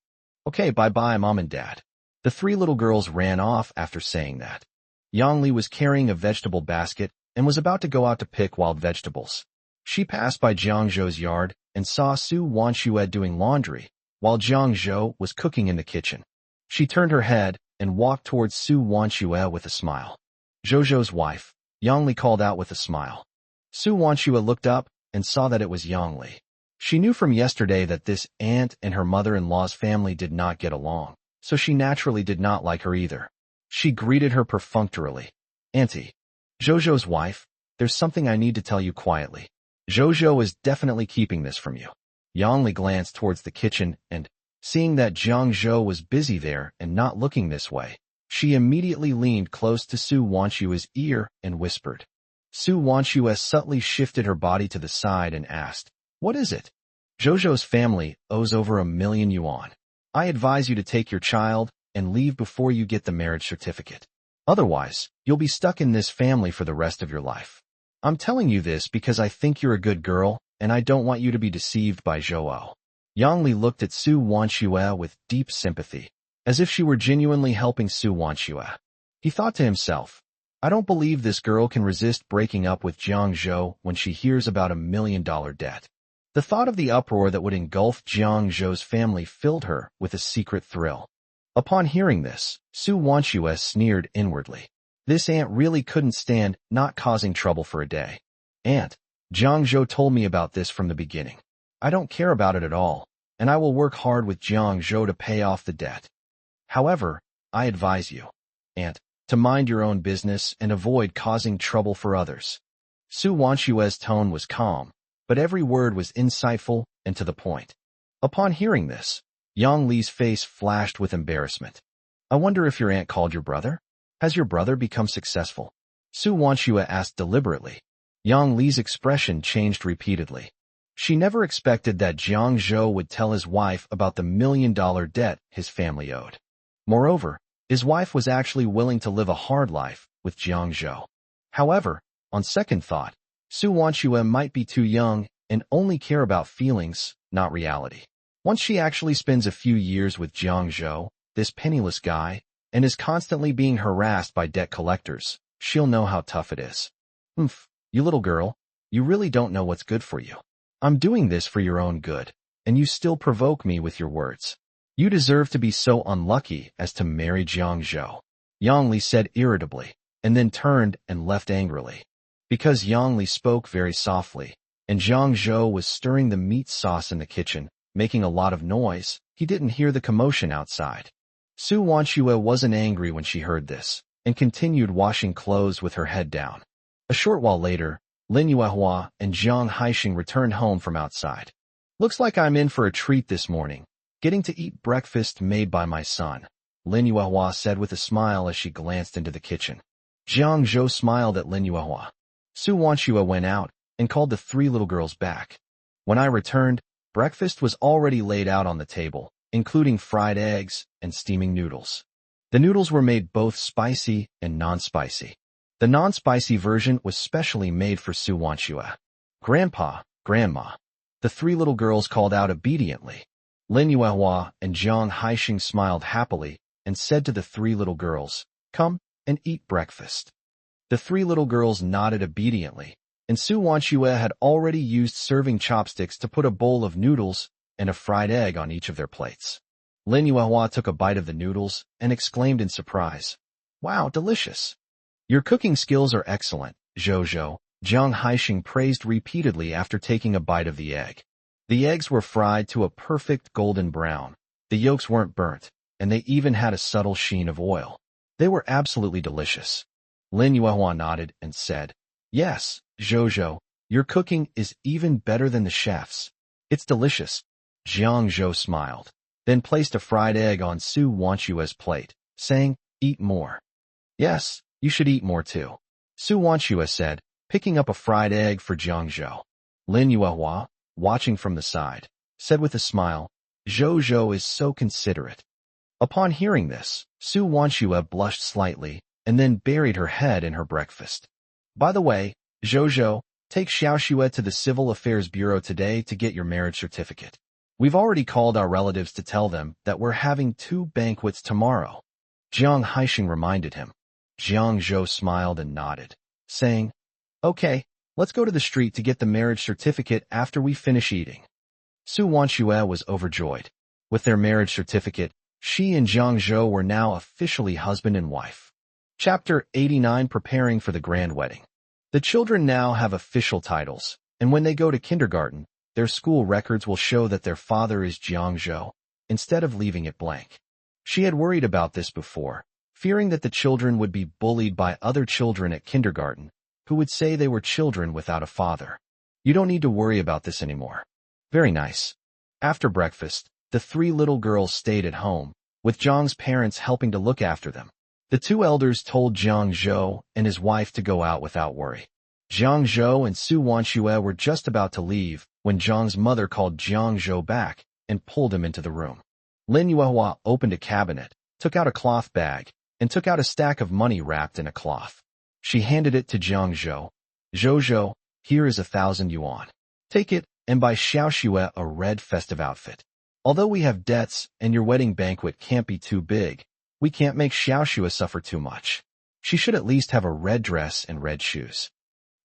"Okay, bye-bye, Mom and Dad." The three little girls ran off after saying that. Yang Li was carrying a vegetable basket and was about to go out to pick wild vegetables. She passed by Jiang Zhou's yard and saw Su Wanxue doing laundry, while Jiang Zhou was cooking in the kitchen. She turned her head and walked towards Su Wanxue with a smile. "Zhou's wife," Yang Li called out with a smile. Su Wanxue looked up and saw that it was Yang Li. She knew from yesterday that this aunt and her mother-in-law's family did not get along, so she naturally did not like her either. She greeted her perfunctorily. "Auntie." "Zhou's wife, there's something I need to tell you quietly. Zhou is definitely keeping this from you." Yang Li glanced towards the kitchen and, seeing that Jiang Zhou was busy there and not looking this way, she immediately leaned close to Su Wanxue's ear and whispered. Su Wanxue subtly shifted her body to the side and asked, "What is it?" "Zhou's family owes over 1,000,000 yuan. I advise you to take your child and leave before you get the marriage certificate. Otherwise, you'll be stuck in this family for the rest of your life. I'm telling you this because I think you're a good girl, and I don't want you to be deceived by Zhou." Yang Li looked at Su Wanxue with deep sympathy, as if she were genuinely helping Su Wanxue. He thought to himself, "I don't believe this girl can resist breaking up with Jiang Zhou when she hears about $1,000,000 debt." The thought of the uproar that would engulf Jiang Zhou's family filled her with a secret thrill. Upon hearing this, Su Wanxue sneered inwardly. This aunt really couldn't stand not causing trouble for a day. "Aunt, Jiang Zhou told me about this from the beginning. I don't care about it at all, and I will work hard with Jiang Zhou to pay off the debt. However, I advise you, Aunt, to mind your own business and avoid causing trouble for others." Su Wanxue's tone was calm, but every word was insightful and to the point. Upon hearing this, Yang Li's face flashed with embarrassment. "I wonder if your aunt called your brother? Has your brother become successful?" Su Wanxue asked deliberately. Yang Li's expression changed repeatedly. She never expected that Jiang Zhou would tell his wife about the $1,000,000 debt his family owed. Moreover, his wife was actually willing to live a hard life with Jiang Zhou. However, on second thought, Su Wanxue might be too young and only care about feelings, not reality. Once she actually spends a few years with Jiang Zhou, this penniless guy, and is constantly being harassed by debt collectors. She'll know how tough it is. Oomph, you little girl, you really don't know what's good for you. I'm doing this for your own good, and you still provoke me with your words. You deserve to be so unlucky as to marry Jiang Zhou, Yang Li said irritably, and then turned and left angrily. Because Yang Li spoke very softly, and Jiang Zhou was stirring the meat sauce in the kitchen, making a lot of noise, he didn't hear the commotion outside. Su Wanxue wasn't angry when she heard this, and continued washing clothes with her head down. A short while later, Lin Yuehua and Jiang Haixing returned home from outside. Looks like I'm in for a treat this morning, getting to eat breakfast made by my son, Lin Yuehua said with a smile as she glanced into the kitchen. Jiang Zhou smiled at Lin Yuehua. Su Wanxue went out and called the three little girls back. When I returned, breakfast was already laid out on the table, including fried eggs and steaming noodles. The noodles were made both spicy and non-spicy. The non-spicy version was specially made for Su Wanxue. Grandpa, Grandma. The three little girls called out obediently. Lin Yuehua and Jiang Haixing smiled happily and said to the three little girls, "Come and eat breakfast." The three little girls nodded obediently, and Su Wanxue had already used serving chopsticks to put a bowl of noodles and a fried egg on each of their plates. Lin Yuehua took a bite of the noodles and exclaimed in surprise, "Wow, delicious. Your cooking skills are excellent, Zhou." Jiang Haixing praised repeatedly after taking a bite of the egg. The eggs were fried to a perfect golden brown. The yolks weren't burnt, and they even had a subtle sheen of oil. They were absolutely delicious. Lin Yuehua nodded and said, "Yes, Zhou, your cooking is even better than the chef's. It's delicious." Jiang Zhou smiled, then placed a fried egg on Su Wanxue's plate, saying, "Eat more." "Yes, you should eat more too," Su Wanxue said, picking up a fried egg for Jiang Zhou. Lin Yuehua, watching from the side, said with a smile, "Zhou is so considerate." Upon hearing this, Su Wanxue blushed slightly and then buried her head in her breakfast. "By the way, Zhou, take Xiaoxue to the Civil Affairs Bureau today to get your marriage certificate. We've already called our relatives to tell them that we're having 2 banquets tomorrow," Jiang Haixing reminded him. Jiang Zhou smiled and nodded, saying, "Okay, let's go to the street to get the marriage certificate after we finish eating." Su Wanxue was overjoyed. With their marriage certificate, she and Jiang Zhou were now officially husband and wife. Chapter 89, Preparing for the Grand Wedding. The children now have official titles, and when they go to kindergarten, their school records will show that their father is Jiang Zhou, instead of leaving it blank. She had worried about this before, fearing that the children would be bullied by other children at kindergarten, who would say they were children without a father. You don't need to worry about this anymore. Very nice. After breakfast, the 3 little girls stayed at home, with Jiang's parents helping to look after them. The 2 elders told Jiang Zhou and his wife to go out without worry. Jiang Zhou and Su Wanxue were just about to leave when Jiang's mother called Jiang Zhou back and pulled him into the room. Lin Yuehua opened a cabinet, took out a cloth bag, and took out a stack of money wrapped in a cloth. She handed it to Jiang Zhou. "Zhou, here is 1,000 yuan. Take it and buy Xiaoxue a red festive outfit. Although we have debts and your wedding banquet can't be too big, we can't make Xiaoxue suffer too much. She should at least have a red dress and red shoes."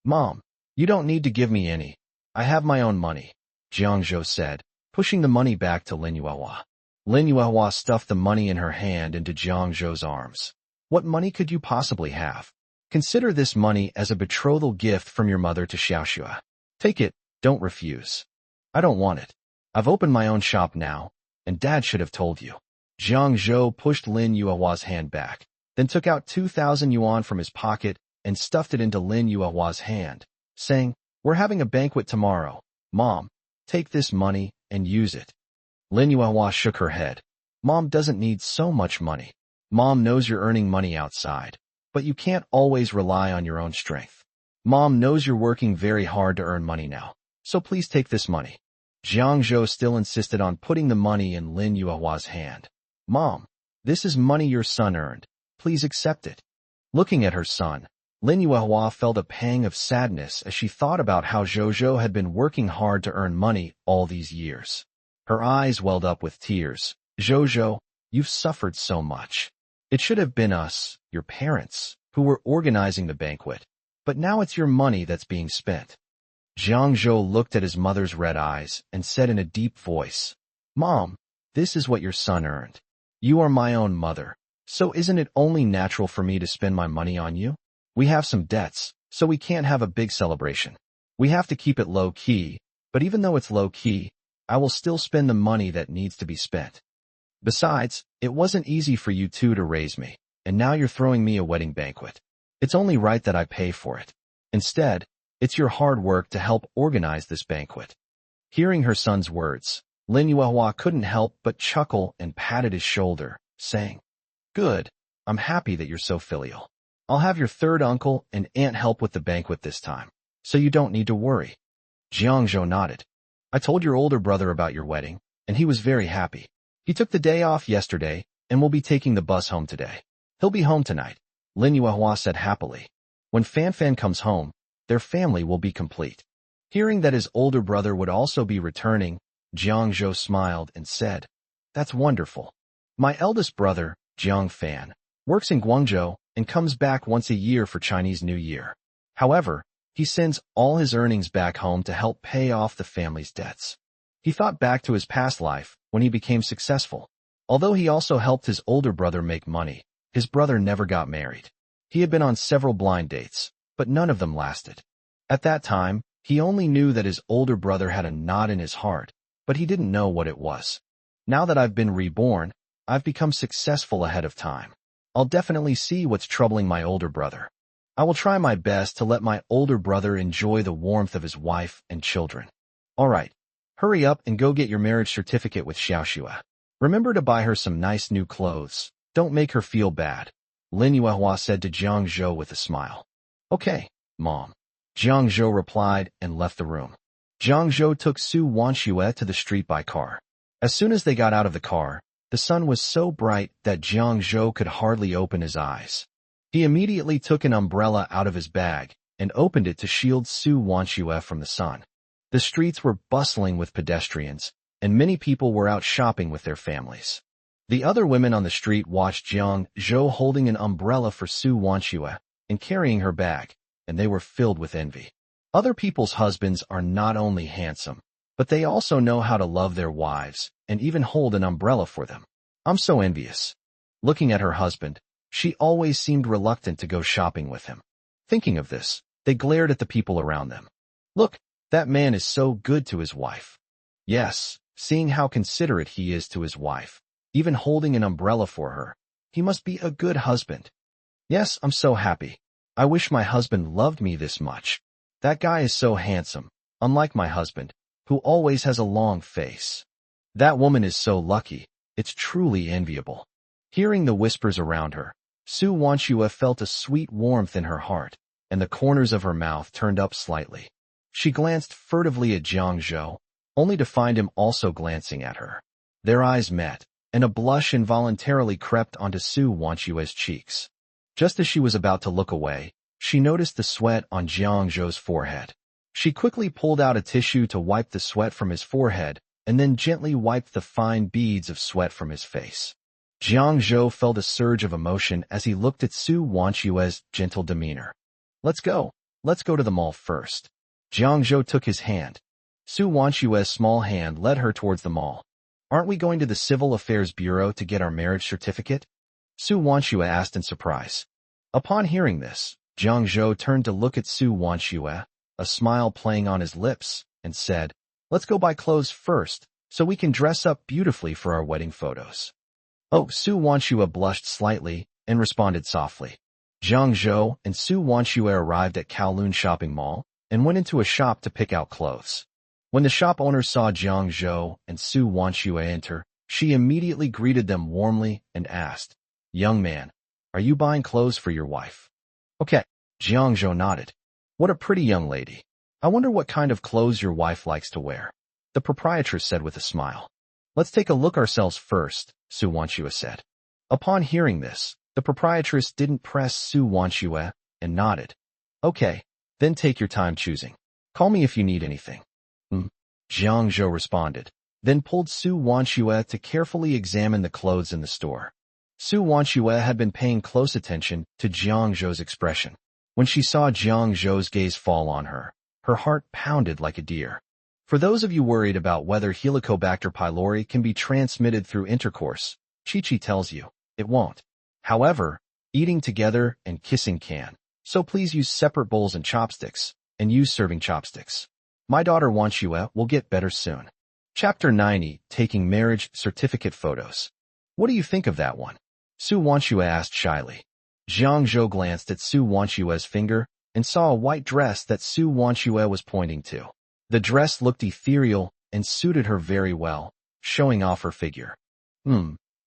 "Mom, you don't need to give me any. I have my own money," Jiang Zhou said, pushing the money back to Lin Yuehua. Lin Yuehua stuffed the money in her hand into Jiang Zhou's arms. "What money could you possibly have? Consider this money as a betrothal gift from your mother to Xiaoxue. Take it, don't refuse." "I don't want it. I've opened my own shop now, and Dad should have told you." Jiang Zhou pushed Lin Yuehua's hand back, then took out 2,000 yuan from his pocket and stuffed it into Lin Yuehua's hand, saying, "We're having a banquet tomorrow. Mom, take this money and use it." Lin Yuehua shook her head. "Mom doesn't need so much money. Mom knows you're earning money outside, but you can't always rely on your own strength. Mom knows you're working very hard to earn money now, so please take this money." Jiang Zhou still insisted on putting the money in Lin Yuehua's hand. "Mom, this is money your son earned. Please accept it." Looking at her son, Lin Yuehua felt a pang of sadness as she thought about how Zhou had been working hard to earn money all these years. Her eyes welled up with tears. "Zhou, You've suffered so much. It should have been us, your parents, who were organizing the banquet. But now it's your money that's being spent. Jiang Zhou looked at his mother's red eyes and said in a deep voice, Mom, this is what your son earned. You are my own mother, so isn't it only natural for me to spend my money on you? We have some debts, so we can't have a big celebration. We have to keep it low-key, but even though it's low-key, I will still spend the money that needs to be spent. Besides, it wasn't easy for you two to raise me, and now you're throwing me a wedding banquet. It's only right that I pay for it. Instead, it's your hard work to help organize this banquet. Hearing her son's words, Lin Yuehua couldn't help but chuckle and patted his shoulder, saying, Good, I'm happy that you're so filial. I'll have your third uncle and aunt help with the banquet this time, so you don't need to worry. Jiang Zhou nodded. I told your older brother about your wedding, and he was very happy. He took the day off yesterday and will be taking the bus home today. He'll be home tonight, Lin Yuehua said happily. When Fan Fan comes home, their family will be complete. Hearing that his older brother would also be returning, Jiang Zhou smiled and said, That's wonderful. My eldest brother, Jiang Fan, works in Guangzhou and comes back once a year for Chinese New Year. However, he sends all his earnings back home to help pay off the family's debts. He thought back to his past life when he became successful. Although he also helped his older brother make money, his brother never got married. He had been on several blind dates, but none of them lasted. At that time, he only knew that his older brother had a knot in his heart, but he didn't know what it was. Now that I've been reborn, I've become successful ahead of time. I'll definitely see what's troubling my older brother. I will try my best to let my older brother enjoy the warmth of his wife and children. All right, hurry up and go get your marriage certificate with Xiaoxue. Remember to buy her some nice new clothes. Don't make her feel bad, Lin Yuehua said to Jiang Zhou with a smile. Okay, Mom. Jiang Zhou replied and left the room. Jiang Zhou took Su Wanxue to the street by car. As soon as they got out of the car, the sun was so bright that Jiang Zhou could hardly open his eyes. He immediately took an umbrella out of his bag and opened it to shield Su Wanxue from the sun. The streets were bustling with pedestrians, and many people were out shopping with their families. The other women on the street watched Jiang Zhou holding an umbrella for Su Wanxue and carrying her bag, and they were filled with envy. Other people's husbands are not only handsome, but they also know how to love their wives and even hold an umbrella for them. I'm so envious. Looking at her husband, she always seemed reluctant to go shopping with him. Thinking of this, they glared at the people around them. Look, that man is so good to his wife. Yes, seeing how considerate he is to his wife, even holding an umbrella for her. He must be a good husband. Yes, I'm so happy. I wish my husband loved me this much. That guy is so handsome, unlike my husband, who always has a long face. That woman is so lucky, it's truly enviable. Hearing the whispers around her, Su Wanxue felt a sweet warmth in her heart, and the corners of her mouth turned up slightly. She glanced furtively at Jiang Zhou, only to find him also glancing at her. Their eyes met, and a blush involuntarily crept onto Su Wanxue's cheeks. Just as she was about to look away, she noticed the sweat on Jiang Zhou's forehead. She quickly pulled out a tissue to wipe the sweat from his forehead, and then gently wiped the fine beads of sweat from his face. Jiang Zhou felt a surge of emotion as he looked at Su Wanxue's gentle demeanor. Let's go to the mall first. Jiang Zhou took his hand. Su Wanxue's small hand led her towards the mall. Aren't we going to the Civil Affairs Bureau to get our marriage certificate? Su Wanxue asked in surprise. Upon hearing this, Jiang Zhou turned to look at Su Wanxue, a smile playing on his lips, and said, Let's go buy clothes first, so we can dress up beautifully for our wedding photos. Oh, Su Wanxue blushed slightly and responded softly. Jiang Zhou and Su Wanxue arrived at Kowloon Shopping Mall and went into a shop to pick out clothes. When the shop owner saw Jiang Zhou and Su Wanxue enter, she immediately greeted them warmly and asked, Young man, are you buying clothes for your wife? Okay, Jiang Zhou nodded. What a pretty young lady. I wonder what kind of clothes your wife likes to wear. The proprietress said with a smile. Let's take a look ourselves first, Su Wanxue said. Upon hearing this, the proprietress didn't press Su Wanxue and nodded. Okay, then take your time choosing. Call me if you need anything. Jiang Zhou responded. then pulled Su Wanxue to carefully examine the clothes in the store. Su Wanxue had been paying close attention to Jiang Zhou's expression. When she saw Jiang Zhou's gaze fall on her, her heart pounded like a deer. For those of you worried about whether Helicobacter pylori can be transmitted through intercourse, Chi-Chi tells you, it won't. However, eating together and kissing can, so please use separate bowls and chopsticks, and use serving chopsticks. My daughter Wanxue will get better soon. Chapter 90, Taking Marriage Certificate Photos. What do you think of that one? Su Wanxue asked shyly. Jiang Zhou glanced at Su Wanxue's finger and saw a white dress that Su Wanxue was pointing to. The dress looked ethereal and suited her very well, showing off her figure.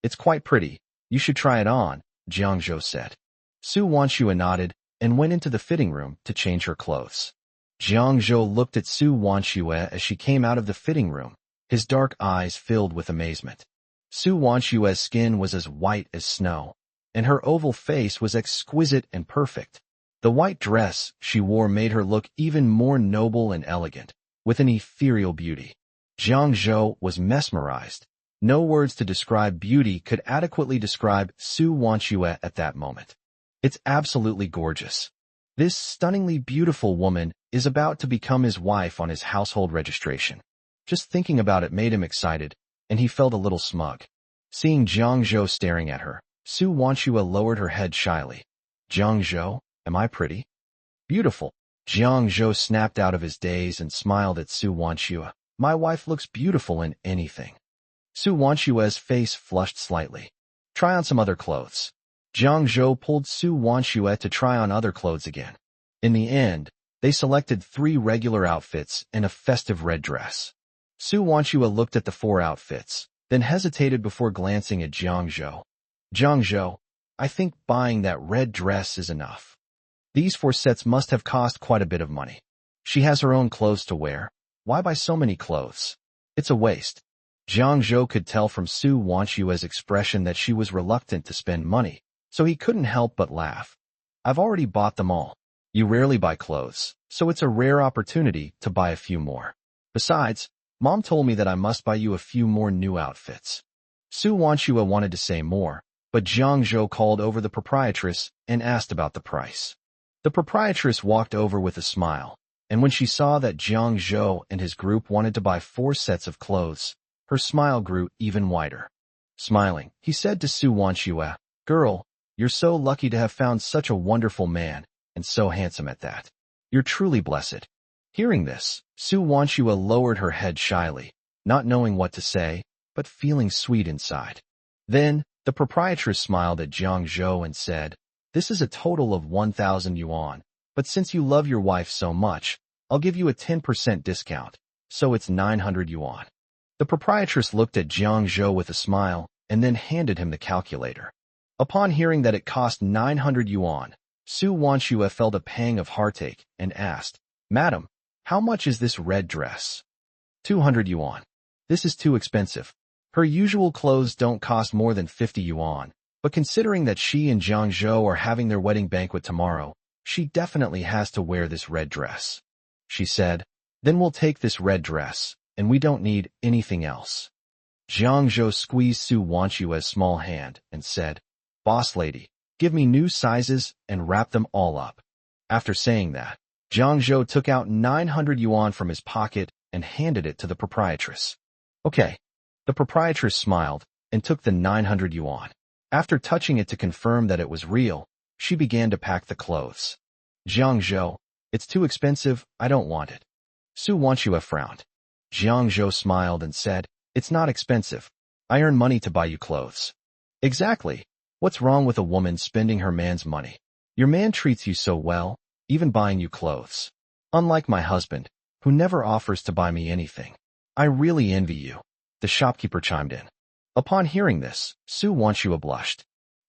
It's quite pretty. You should try it on, Jiang Zhou said. Su Wanxue nodded and went into the fitting room to change her clothes. Jiang Zhou looked at Su Wanxue as she came out of the fitting room, his dark eyes filled with amazement. Su Wanxue's skin was as white as snow, and her oval face was exquisite and perfect. The white dress she wore made her look even more noble and elegant, with an ethereal beauty. Jiang Zhou was mesmerized. No words to describe beauty could adequately describe Su Wanxue at that moment. It's absolutely gorgeous. This stunningly beautiful woman is about to become his wife on his household registration. Just thinking about it made him excited, and he felt a little smug. Seeing Jiang Zhou staring at her, Su Wanxue lowered her head shyly. Jiang Zhou, am I pretty? Beautiful. Jiang Zhou snapped out of his daze and smiled at Su Wanxue. My wife looks beautiful in anything. Su Wanxue's face flushed slightly. Try on some other clothes. Jiang Zhou pulled Su Wanxue to try on other clothes again. In the end, they selected 3 regular outfits and a festive red dress. Su Wanxue looked at the 4 outfits, then hesitated before glancing at Jiang Zhou. Jiang Zhou, I think buying that red dress is enough. These 4 sets must have cost quite a bit of money. She has her own clothes to wear. Why buy so many clothes? It's a waste. Jiang Zhou could tell from Su Wanxue's expression that she was reluctant to spend money, so he couldn't help but laugh. I've already bought them all. You rarely buy clothes, so it's a rare opportunity to buy a few more. Besides, Mom told me that I must buy you a few more new outfits. Su Wanxue wanted to say more, but Jiang Zhou called over the proprietress and asked about the price. The proprietress walked over with a smile, and when she saw that Jiang Zhou and his group wanted to buy 4 sets of clothes, her smile grew even wider. Smiling, he said to Su Wanxue, Girl, you're so lucky to have found such a wonderful man, and so handsome at that. You're truly blessed. Hearing this, Su Wanxue lowered her head shyly, not knowing what to say, but feeling sweet inside. Then, the proprietress smiled at Jiang Zhou and said, This is a total of 1,000 yuan, but since you love your wife so much, I'll give you a 10% discount, so it's 900 yuan. The proprietress looked at Jiang Zhou with a smile, and then handed him the calculator. Upon hearing that it cost 900 yuan, Su Wanxue felt a pang of heartache and asked, Madam, how much is this red dress? 200 yuan. This is too expensive. Her usual clothes don't cost more than 50 yuan, but considering that she and Jiang Zhou are having their wedding banquet tomorrow, she definitely has to wear this red dress. She said, Then we'll take this red dress, and we don't need anything else. Jiang Zhou squeezed Su Wanxue's small hand and said, Boss lady, give me new sizes and wrap them all up. After saying that, Jiang Zhou took out 900 yuan from his pocket and handed it to the proprietress. Okay. The proprietress smiled and took the 900 yuan. After touching it to confirm that it was real, she began to pack the clothes. Jiang Zhou, it's too expensive, I don't want it. Su Wanxue frowned. Jiang Zhou smiled and said, It's not expensive. I earn money to buy you clothes. Exactly. What's wrong with a woman spending her man's money? Your man treats you so well, even buying you clothes. Unlike my husband, who never offers to buy me anything. I really envy you. The shopkeeper chimed in. Upon hearing this, Su Wanxue blushed.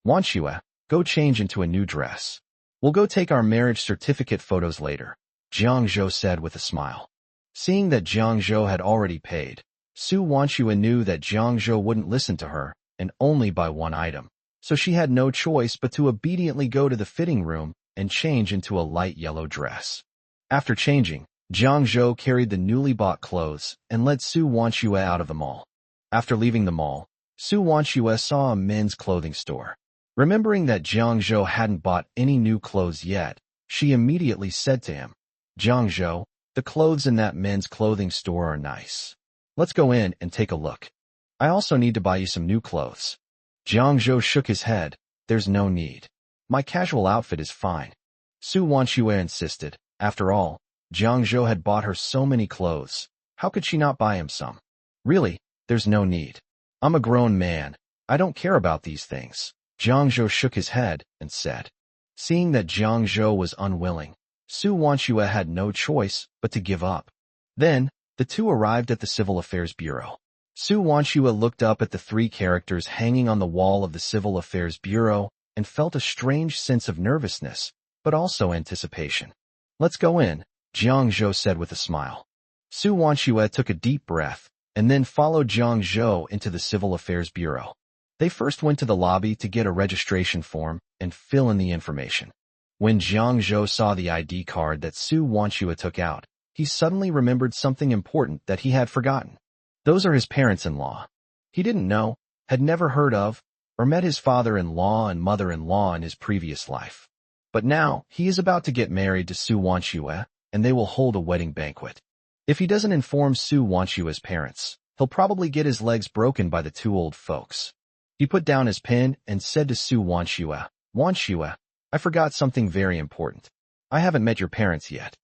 Wanxue, go change into a new dress. We'll go take our marriage certificate photos later, Jiang Zhou said with a smile. Seeing that Jiang Zhou had already paid, Su Wanxue knew that Jiang Zhou wouldn't listen to her and only buy one item, so she had no choice but to obediently go to the fitting room and change into a light yellow dress. After changing, Jiang Zhou carried the newly bought clothes and led Su Wanxue out of the mall. After leaving the mall, Su Wanxue saw a men's clothing store. Remembering that Jiang Zhou hadn't bought any new clothes yet, she immediately said to him, "Jiang Zhou, the clothes in that men's clothing store are nice. Let's go in and take a look. I also need to buy you some new clothes." Jiang Zhou shook his head. "There's no need. My casual outfit is fine." Su Wanxue insisted. After all, Jiang Zhou had bought her so many clothes. How could she not buy him some? "Really, there's no need. I'm a grown man. I don't care about these things." Jiang Zhou shook his head and said. Seeing that Jiang Zhou was unwilling, Su Wanxue had no choice but to give up. Then, the two arrived at the Civil Affairs Bureau. Su Wanxue looked up at the three characters hanging on the wall of the Civil Affairs Bureau and felt a strange sense of nervousness, but also anticipation. "Let's go in," Jiang Zhou said with a smile. Su Wanxue took a deep breath and then followed Jiang Zhou into the Civil Affairs Bureau. They first went to the lobby to get a registration form and fill in the information. When Jiang Zhou saw the ID card that Su Wanxue took out, he suddenly remembered something important that he had forgotten. Those are his parents-in-law. He didn't know, had never heard of, or met his father-in-law and mother-in-law in his previous life. But now, he is about to get married to Su Wanxue, and they will hold a wedding banquet. If he doesn't inform Su Wanxue's parents, he'll probably get his legs broken by the two old folks. He put down his pen and said to Su Wanxue, "Wanxue, I forgot something very important. I haven't met your parents yet.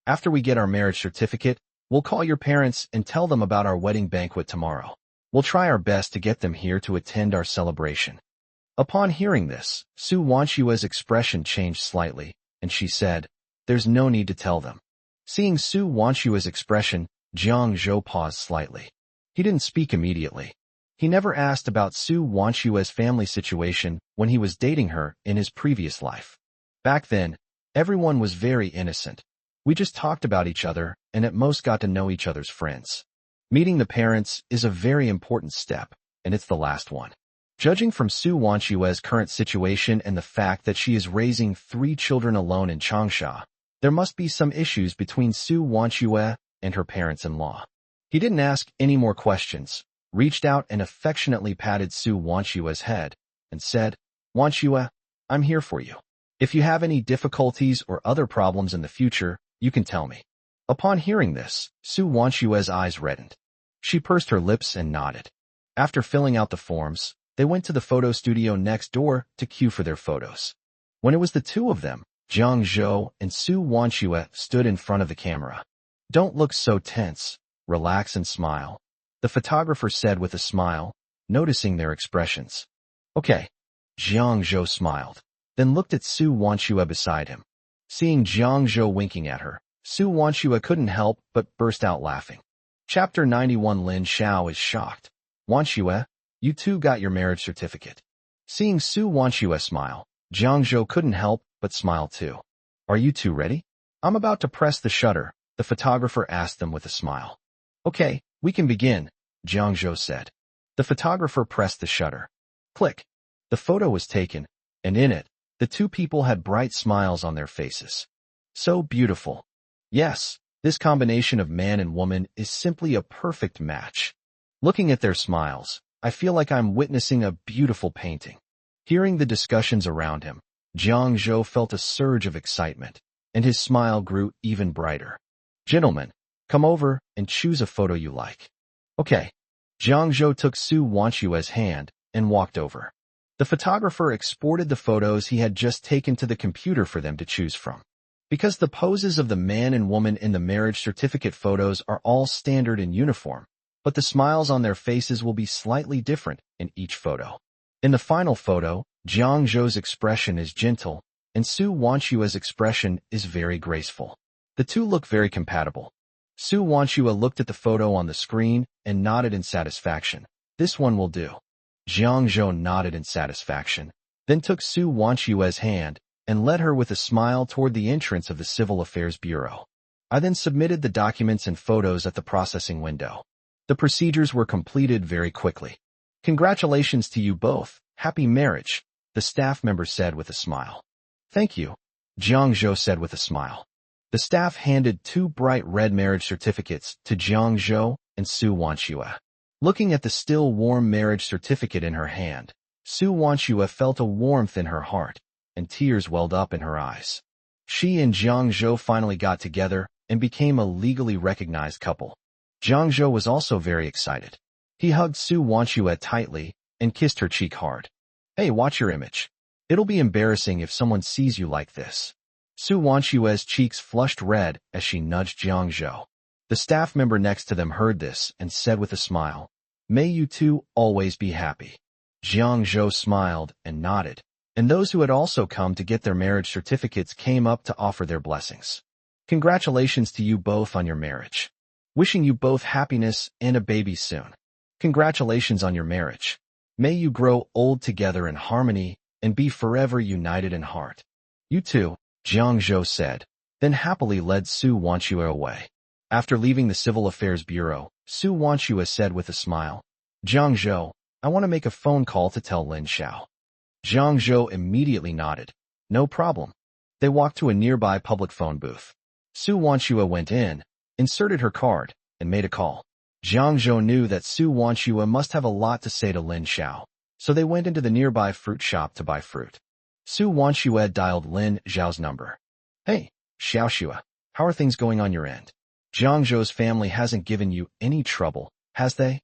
After we get our marriage certificate, we'll call your parents and tell them about our wedding banquet tomorrow. We'll try our best to get them here to attend our celebration." Upon hearing this, Su Wanxue's expression changed slightly, and she said, "There's no need to tell them." Seeing Su Wanxue's expression, Jiang Zhou paused slightly. He didn't speak immediately. He never asked about Su Wanxue's family situation when he was dating her in his previous life. Back then, everyone was very innocent. We just talked about each other and at most got to know each other's friends. Meeting the parents is a very important step, and it's the last one. Judging from Su Wanxue's current situation and the fact that she is raising 3 children alone in Changsha, there must be some issues between Su Wanxue and her parents-in-law. He didn't ask any more questions, reached out and affectionately patted Su Wanxue's head, and said, "Wanxue, I'm here for you. If you have any difficulties or other problems in the future, you can tell me." Upon hearing this, Su Wanxue's eyes reddened. She pursed her lips and nodded. After filling out the forms, they went to the photo studio next door to queue for their photos. When it was the two of them, Jiang Zhou and Su Wanxue stood in front of the camera. "Don't look so tense. Relax and smile," the photographer said with a smile, noticing their expressions. "Okay." Jiang Zhou smiled, then looked at Su Wanxue beside him. Seeing Jiang Zhou winking at her, Su Wanxue couldn't help but burst out laughing. Chapter 91. Lin Xiao is shocked. "Wanxue, you too got your marriage certificate." Seeing Su Wanxue smile, Jiang Zhou couldn't help but smile too. "Are you two ready?" "I'm about to press the shutter," the photographer asked them with a smile. "Okay, we can begin," Jiang Zhou said. The photographer pressed the shutter. Click. The photo was taken, and in it, the two people had bright smiles on their faces. So beautiful. Yes, this combination of man and woman is simply a perfect match. Looking at their smiles, I feel like I'm witnessing a beautiful painting. Hearing the discussions around him, Jiang Zhou felt a surge of excitement, and his smile grew even brighter. "Gentlemen, come over and choose a photo you like." "Okay." Jiang Zhou took Su Wanxue's hand and walked over. The photographer exported the photos he had just taken to the computer for them to choose from. Because the poses of the man and woman in the marriage certificate photos are all standard and uniform, but the smiles on their faces will be slightly different in each photo. In the final photo, Jiang Zhou's expression is gentle, and Su Wanxue's expression is very graceful. The two look very compatible. Su Wanxue looked at the photo on the screen and nodded in satisfaction. "This one will do." Jiang Zhou nodded in satisfaction, then took Su Wanxue's hand and led her with a smile toward the entrance of the Civil Affairs Bureau. I then submitted the documents and photos at the processing window. The procedures were completed very quickly. "Congratulations to you both. Happy marriage," the staff member said with a smile. "Thank you," Jiang Zhou said with a smile. The staff handed two bright red marriage certificates to Jiang Zhou and Su Wanxue. Looking at the still warm marriage certificate in her hand, Su Wanxue felt a warmth in her heart, and tears welled up in her eyes. She and Jiang Zhou finally got together and became a legally recognized couple. Jiang Zhou was also very excited. He hugged Su Wanxue tightly and kissed her cheek hard. "Hey, watch your image. It'll be embarrassing if someone sees you like this." Su Wanxue's cheeks flushed red as she nudged Jiang Zhou. The staff member next to them heard this and said with a smile, "May you two always be happy." Jiang Zhou smiled and nodded, and those who had also come to get their marriage certificates came up to offer their blessings. "Congratulations to you both on your marriage. Wishing you both happiness and a baby soon. Congratulations on your marriage. May you grow old together in harmony and be forever united in heart." "You too," Jiang Zhou said, then happily led Su Wanxue away. After leaving the Civil Affairs Bureau, Su Wanxue said with a smile, "Jiang Zhou, I want to make a phone call to tell Lin Xiao." Jiang Zhou immediately nodded. "No problem." They walked to a nearby public phone booth. Su Wanxue went in, inserted her card, and made a call. Jiang Zhou knew that Su Wanxue must have a lot to say to Lin Xiao, so they went into the nearby fruit shop to buy fruit. Su Wanxue dialed Lin Xiao's number. "Hey, Xiaoxue, how are things going on your end? Jiang Zhou's family hasn't given you any trouble, has they?"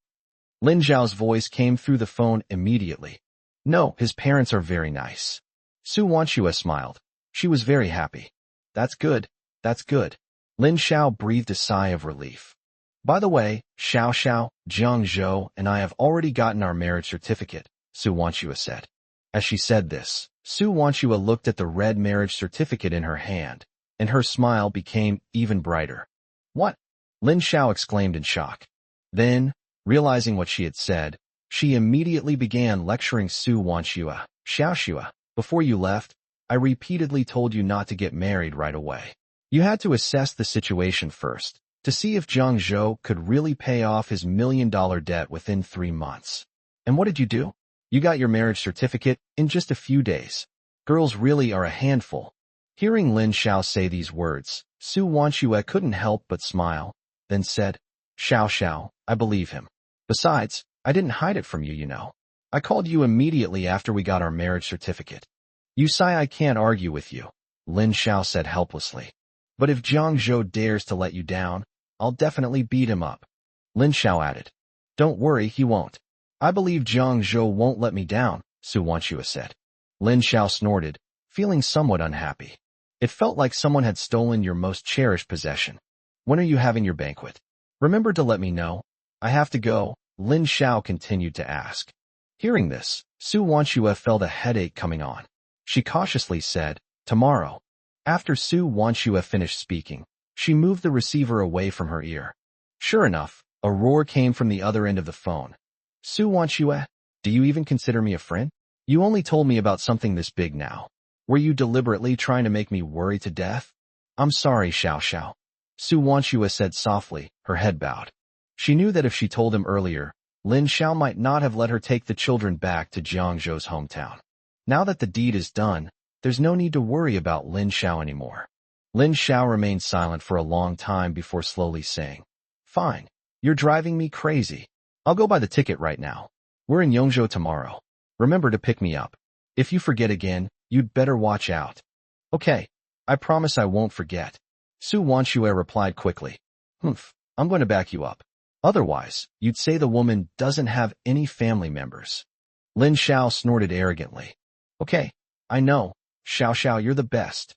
Lin Xiao's voice came through the phone immediately. "No, his parents are very nice." Su Wanxue smiled. She was very happy. That's good. That's good." Lin Xiao breathed a sigh of relief. "By the way, Xiao, Jiang Zhou and I have already gotten our marriage certificate," Su Wanxue said. As she said this, Su Wanxue looked at the red marriage certificate in her hand, and her smile became even brighter. "What?" Lin Xiao exclaimed in shock. Then, realizing what she had said, she immediately began lecturing Su Wanxue. "Xiaoxue, before you left, I repeatedly told you not to get married right away. You had to assess the situation first, to see if Jiang Zhou could really pay off his $1 million debt within 3 months. And what did you do? You got your marriage certificate in just a few days. Girls really are a handful." Hearing Lin Xiao say these words, Su Wanxue couldn't help but smile, then said, Xiao, I believe him. Besides, I didn't hide it from you, you know. I called you immediately after we got our marriage certificate." "You say I can't argue with you," Lin Xiao said helplessly. "But if Jiang Zhou dares to let you down, I'll definitely beat him up." Lin Xiao added, "Don't worry, he won't. I believe Jiang Zhou won't let me down," Su Wanxue said. Lin Xiao snorted, feeling somewhat unhappy. It felt like someone had stolen your most cherished possession. "When are you having your banquet? Remember to let me know. I have to go," Lin Xiao continued to ask. Hearing this, Su Wanxue felt a headache coming on. She cautiously said, "Tomorrow." After Su Wanxue finished speaking, she moved the receiver away from her ear. Sure enough, a roar came from the other end of the phone. "Su Wanxue, do you even consider me a friend? You only told me about something this big now. Were you deliberately trying to make me worry to death?" "I'm sorry, Xiao." Su Wanxue said softly, her head bowed. She knew that if she told him earlier, Lin Xiao might not have let her take the children back to Jiang Zhou's hometown. Now that the deed is done, there's no need to worry about Lin Xiao anymore. Lin Xiao remained silent for a long time before slowly saying, "Fine, you're driving me crazy. I'll go buy the ticket right now. We're in Yongzhou tomorrow. Remember to pick me up. If you forget again, you'd better watch out." "Okay, I promise I won't forget," Su Wanxue replied quickly. "Humph, I'm going to back you up. Otherwise, you'd say the woman doesn't have any family members." Lin Xiao snorted arrogantly. "Okay, I know. Xiao, you're the best,"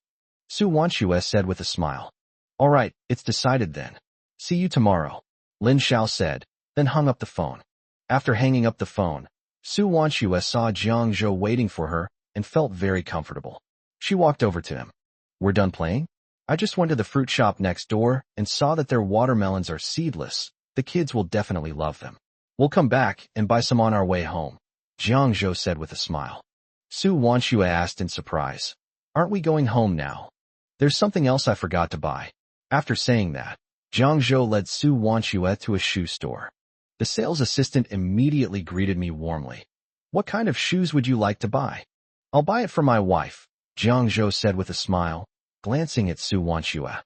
Su Wanxue said with a smile. "All right, it's decided then. See you tomorrow," Lin Xiao said, then hung up the phone. After hanging up the phone, Su Wanxue saw Jiang Zhou waiting for her and felt very comfortable. She walked over to him. "We're done playing? I just went to the fruit shop next door and saw that their watermelons are seedless. The kids will definitely love them. We'll come back and buy some on our way home," Jiang Zhou said with a smile. Su Wanxue asked in surprise, "Aren't we going home now? There's something else I forgot to buy." After saying that, Jiang Zhou led Su Wanxue to a shoe store. The sales assistant immediately greeted me warmly. "What kind of shoes would you like to buy?" "I'll buy it for my wife," Jiang Zhou said with a smile, glancing at Su Wanxue.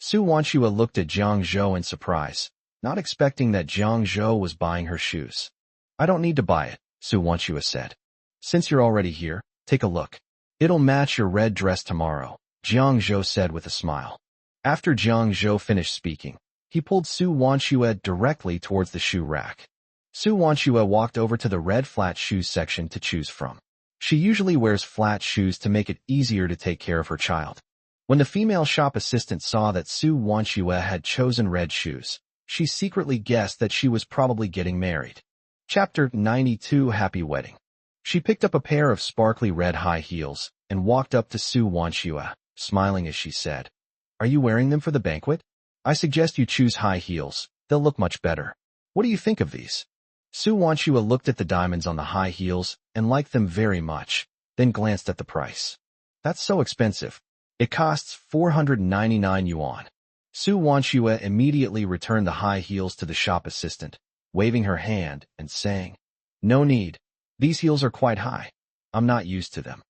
Su Wanchua looked at Jiang Zhou in surprise, not expecting that Jiang Zhou was buying her shoes. I don't need to buy it, Su Wanchua said. Since you're already here, take a look. It'll match your red dress tomorrow, Jiang Zhou said with a smile. After Jiang Zhou finished speaking, he pulled Su Wanchua directly towards the shoe rack. Su Wanchua walked over to the red flat shoes section to choose from. She usually wears flat shoes to make it easier to take care of her child. When the female shop assistant saw that Su Wanchua had chosen red shoes, she secretly guessed that she was probably getting married. Chapter 92 Happy Wedding. She picked up a pair of sparkly red high heels and walked up to Su Wanchua, smiling as she said, Are you wearing them for the banquet? I suggest you choose high heels, they'll look much better. What do you think of these? Su Wanchua looked at the diamonds on the high heels and liked them very much, then glanced at the price. That's so expensive. It costs 499 yuan. Su Wanchua immediately returned the high heels to the shop assistant, waving her hand and saying, No need. These heels are quite high. I'm not used to them.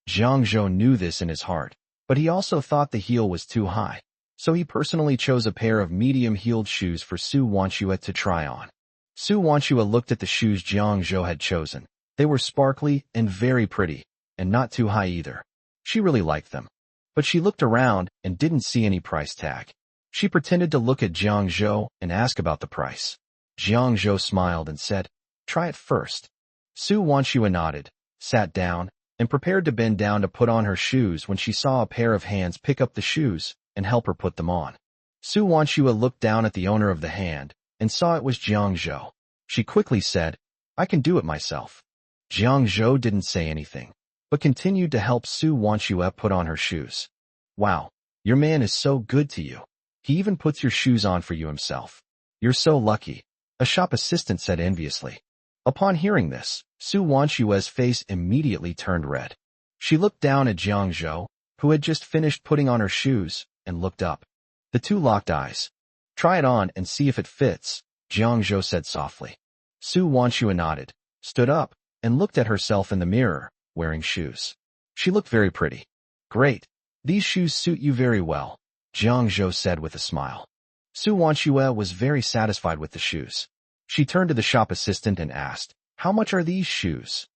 Jiang Zhou knew this in his heart, but he also thought the heel was too high, so he personally chose a pair of medium-heeled shoes for Su Wanchua to try on. Su Wanchua looked at the shoes Jiang Zhou had chosen. They were sparkly and very pretty, and not too high either. She really liked them. But she looked around and didn't see any price tag. She pretended to look at Jiang Zhou and ask about the price. Jiang Zhou smiled and said, Try it first. Su Wanchua nodded, sat down, and prepared to bend down to put on her shoes when she saw a pair of hands pick up the shoes and help her put them on. Su Wanchua looked down at the owner of the hand and saw it was Jiang Zhou. She quickly said, I can do it myself. Jiang Zhou didn't say anything, but continued to help Su Wanchua put on her shoes. Wow, your man is so good to you. He even puts your shoes on for you himself. You're so lucky, a shop assistant said enviously. Upon hearing this, Su Wanchua's face immediately turned red. She looked down at Jiang Zhou, who had just finished putting on her shoes, and looked up. The two locked eyes. Try it on and see if it fits, Jiang Zhou said softly. Su Wanchua nodded, stood up, and looked at herself in the mirror, wearing shoes. She looked very pretty. Great. These shoes suit you very well, Jiang Zhou said with a smile. Su Wanchua was very satisfied with the shoes. She turned to the shop assistant and asked, How much are these shoes?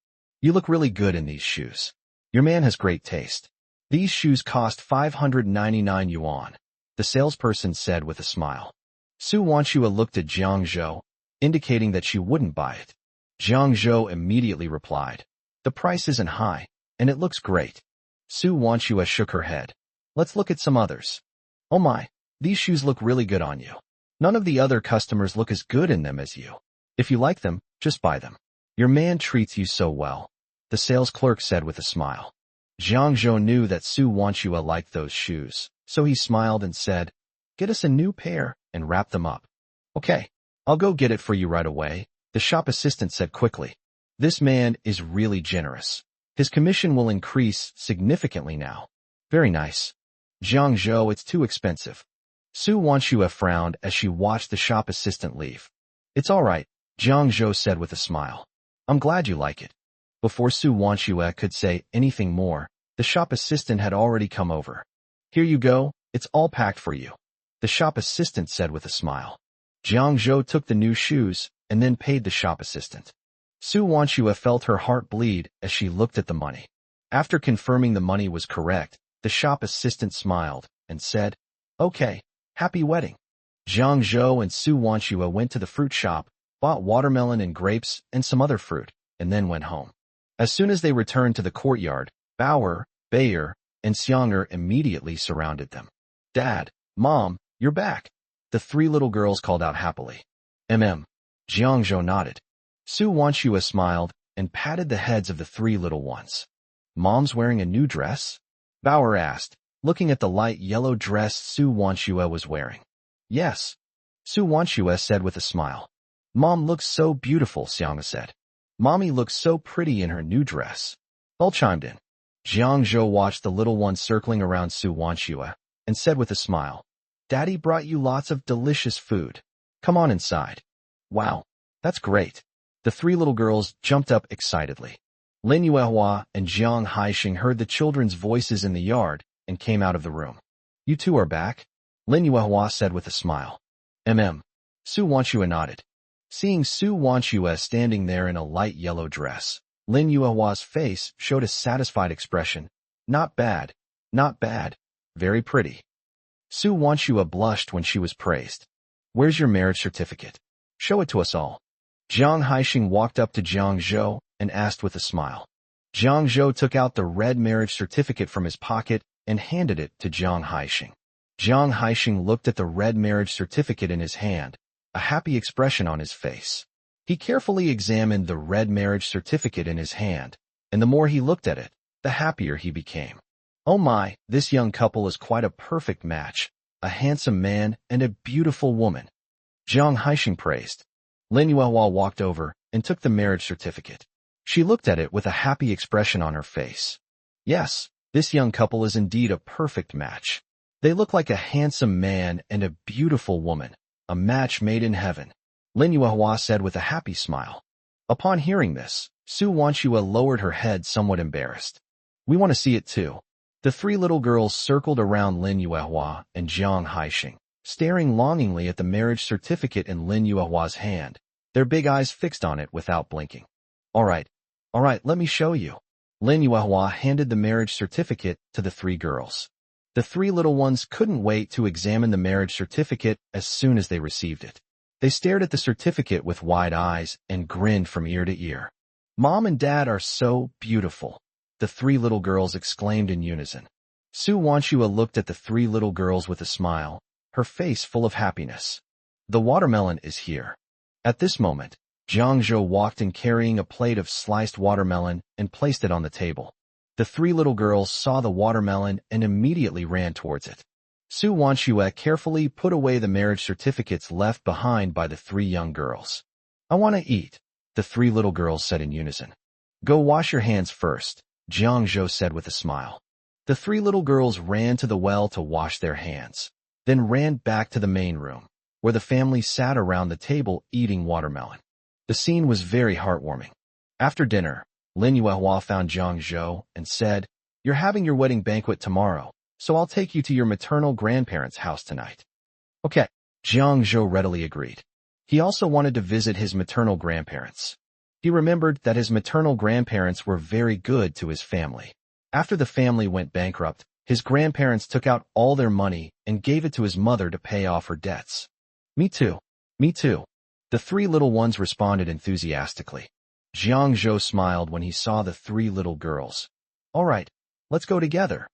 You look really good in these shoes. Your man has great taste. These shoes cost 599 yuan, the salesperson said with a smile. Su Wanchua looked at Jiang Zhou, indicating that she wouldn't buy it. Jiang Zhou immediately replied, The price isn't high, and it looks great. Su Wanchua shook her head. Let's look at some others. Oh my, these shoes look really good on you. None of the other customers look as good in them as you. If you like them, just buy them. Your man treats you so well, the sales clerk said with a smile. Jiang Zhou knew that Su Wanchua liked those shoes, so he smiled and said, Get us a new pair and wrap them up. Okay, I'll go get it for you right away, the shop assistant said quickly. This man is really generous. His commission will increase significantly now. Very nice. Jiang Zhou, it's too expensive. Su Wanchua frowned as she watched the shop assistant leave. It's all right, Jiang Zhou said with a smile. I'm glad you like it. Before Su Wanchua could say anything more, the shop assistant had already come over. Here you go, it's all packed for you, the shop assistant said with a smile. Jiang Zhou took the new shoes and then paid the shop assistant. Su Wanchua felt her heart bleed as she looked at the money. After confirming the money was correct, the shop assistant smiled and said, Okay. Happy wedding. Jiang Zhou and Su Wanchua went to the fruit shop, bought watermelon and grapes and some other fruit, and then went home. As soon as they returned to the courtyard, Bauer, Bayer, and Xianger immediately surrounded them. Dad, Mom, you're back. The three little girls called out happily. Jiang Zhou nodded. Su Wanchua smiled and patted the heads of the three little ones. Mom's wearing a new dress? Bauer asked, looking at the light yellow dress Su Wanchua was wearing. Yes, Su Wanchua said with a smile. Mom looks so beautiful, Xiang said. Mommy looks so pretty in her new dress. All chimed in. Jiang Zhou watched the little one circling around Su Wanchua and said with a smile, Daddy brought you lots of delicious food. Come on inside. Wow, that's great. The three little girls jumped up excitedly. Lin Yuehua and Jiang Haixing heard the children's voices in the yard and came out of the room. You two are back? Lin Yuehua said with a smile. Su Wanshua nodded. Seeing Su Wanshua standing there in a light yellow dress, Lin Yuehua's face showed a satisfied expression. Not bad. Not bad. Very pretty. Su Wanshua blushed when she was praised. Where's your marriage certificate? Show it to us all. Jiang Haixing walked up to Jiang Zhou and asked with a smile. Jiang Zhou took out the red marriage certificate from his pocket and handed it to Jiang Haixing. Jiang Haixing looked at the red marriage certificate in his hand, a happy expression on his face. He carefully examined the red marriage certificate in his hand, and the more he looked at it, the happier he became. Oh my, this young couple is quite a perfect match, a handsome man and a beautiful woman. Jiang Haixing praised. Lin Yuehua walked over and took the marriage certificate. She looked at it with a happy expression on her face. Yes, this young couple is indeed a perfect match. They look like a handsome man and a beautiful woman, a match made in heaven. Lin Yuehua said with a happy smile. Upon hearing this, Su Wanshua lowered her head somewhat embarrassed. We want to see it too. The three little girls circled around Lin Yuehua and Jiang Haixing, staring longingly at the marriage certificate in Lin Yuehua's hand, their big eyes fixed on it without blinking. All right, let me show you. Lin Yuehua handed the marriage certificate to the three girls. The three little ones couldn't wait to examine the marriage certificate as soon as they received it. They stared at the certificate with wide eyes and grinned from ear to ear. Mom and Dad are so beautiful, the three little girls exclaimed in unison. Su Wanshua looked at the three little girls with a smile, her face full of happiness. The watermelon is here. At this moment, Jiang Zhou walked in carrying a plate of sliced watermelon and placed it on the table. The three little girls saw the watermelon and immediately ran towards it. Su Wanshua carefully put away the marriage certificates left behind by the three young girls. I want to eat, the three little girls said in unison. Go wash your hands first, Jiang Zhou said with a smile. The three little girls ran to the well to wash their hands, then ran back to the main room, where the family sat around the table eating watermelon. The scene was very heartwarming. After dinner, Lin Yuehua found Jiang Zhou and said, You're having your wedding banquet tomorrow, so I'll take you to your maternal grandparents' house tonight. Okay, Jiang Zhou readily agreed. He also wanted to visit his maternal grandparents. He remembered that his maternal grandparents were very good to his family. After the family went bankrupt, his grandparents took out all their money and gave it to his mother to pay off her debts. Me too. Me too. The three little ones responded enthusiastically. Jiang Zhou smiled when he saw the three little girls. All right, let's go together.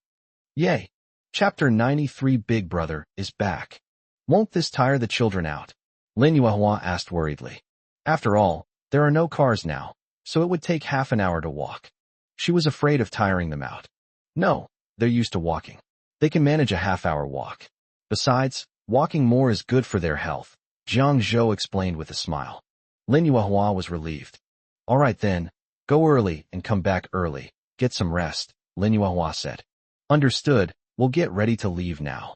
Yay! Chapter 93 Big Brother is back. Won't this tire the children out? Lin Yuehua asked worriedly. After all, there are no cars now, so it would take half an hour to walk. She was afraid of tiring them out. No, they're used to walking. They can manage a half-hour walk. Besides, walking more is good for their health, Jiang Zhou explained with a smile. Lin Yuehua was relieved. All right then, go early and come back early. Get some rest, Lin Yuehua said. Understood, we'll get ready to leave now.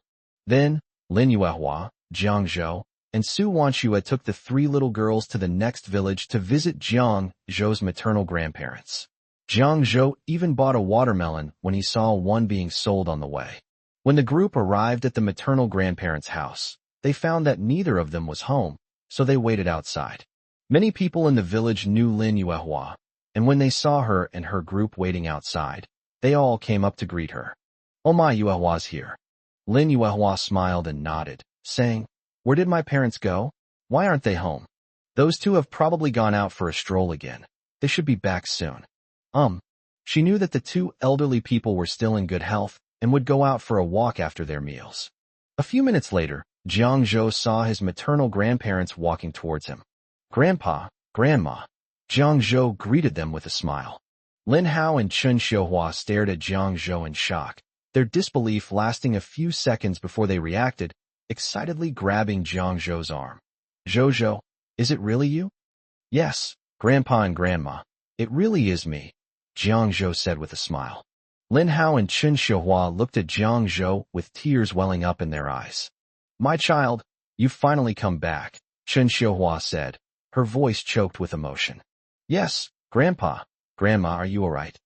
Then, Lin Yuehua, Jiang Zhou, and Su Wanshua took the three little girls to the next village to visit Jiang Zhou's maternal grandparents. Jiang Zhou even bought a watermelon when he saw one being sold on the way. When the group arrived at the maternal grandparents' house, they found that neither of them was home, so they waited outside. Many people in the village knew Lin Yuehua, and when they saw her and her group waiting outside, they all came up to greet her. Oh my, Yuehua's here. Lin Yuehua smiled and nodded, saying, Where did my parents go? Why aren't they home? Those two have probably gone out for a stroll again. They should be back soon. She knew that the two elderly people were still in good health and would go out for a walk after their meals. A few minutes later, Jiang Zhou saw his maternal grandparents walking towards him. Grandpa, Grandma. Jiang Zhou greeted them with a smile. Lin Hao and Chen Xiuhua stared at Jiang Zhou in shock, their disbelief lasting a few seconds before they reacted, excitedly grabbing Jiang Zhou's arm. Zhou, is it really you? Yes, Grandpa and Grandma, it really is me, Jiang Zhou said with a smile. Lin Hao and Chen Xiuhua looked at Jiang Zhou with tears welling up in their eyes. My child, you've finally come back, Chen Xiuhua said, her voice choked with emotion. Yes, Grandpa, Grandma, are you all right?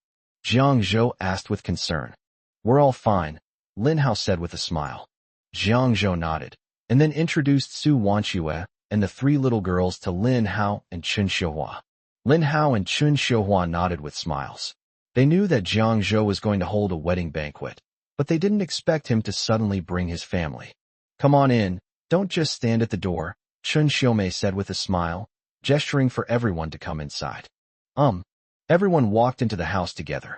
Jiang Zhou asked with concern. We're all fine, Lin Hao said with a smile. Jiang Zhou nodded, and then introduced Su Wanxue and the three little girls to Lin Hao and Chun Xiuhua. Lin Hao and Chun Xiuhua nodded with smiles. They knew that Jiang Zhou was going to hold a wedding banquet, but they didn't expect him to suddenly bring his family. "Come on in, don't just stand at the door," Chun Xiumei said with a smile, gesturing for everyone to come inside. Everyone walked into the house together.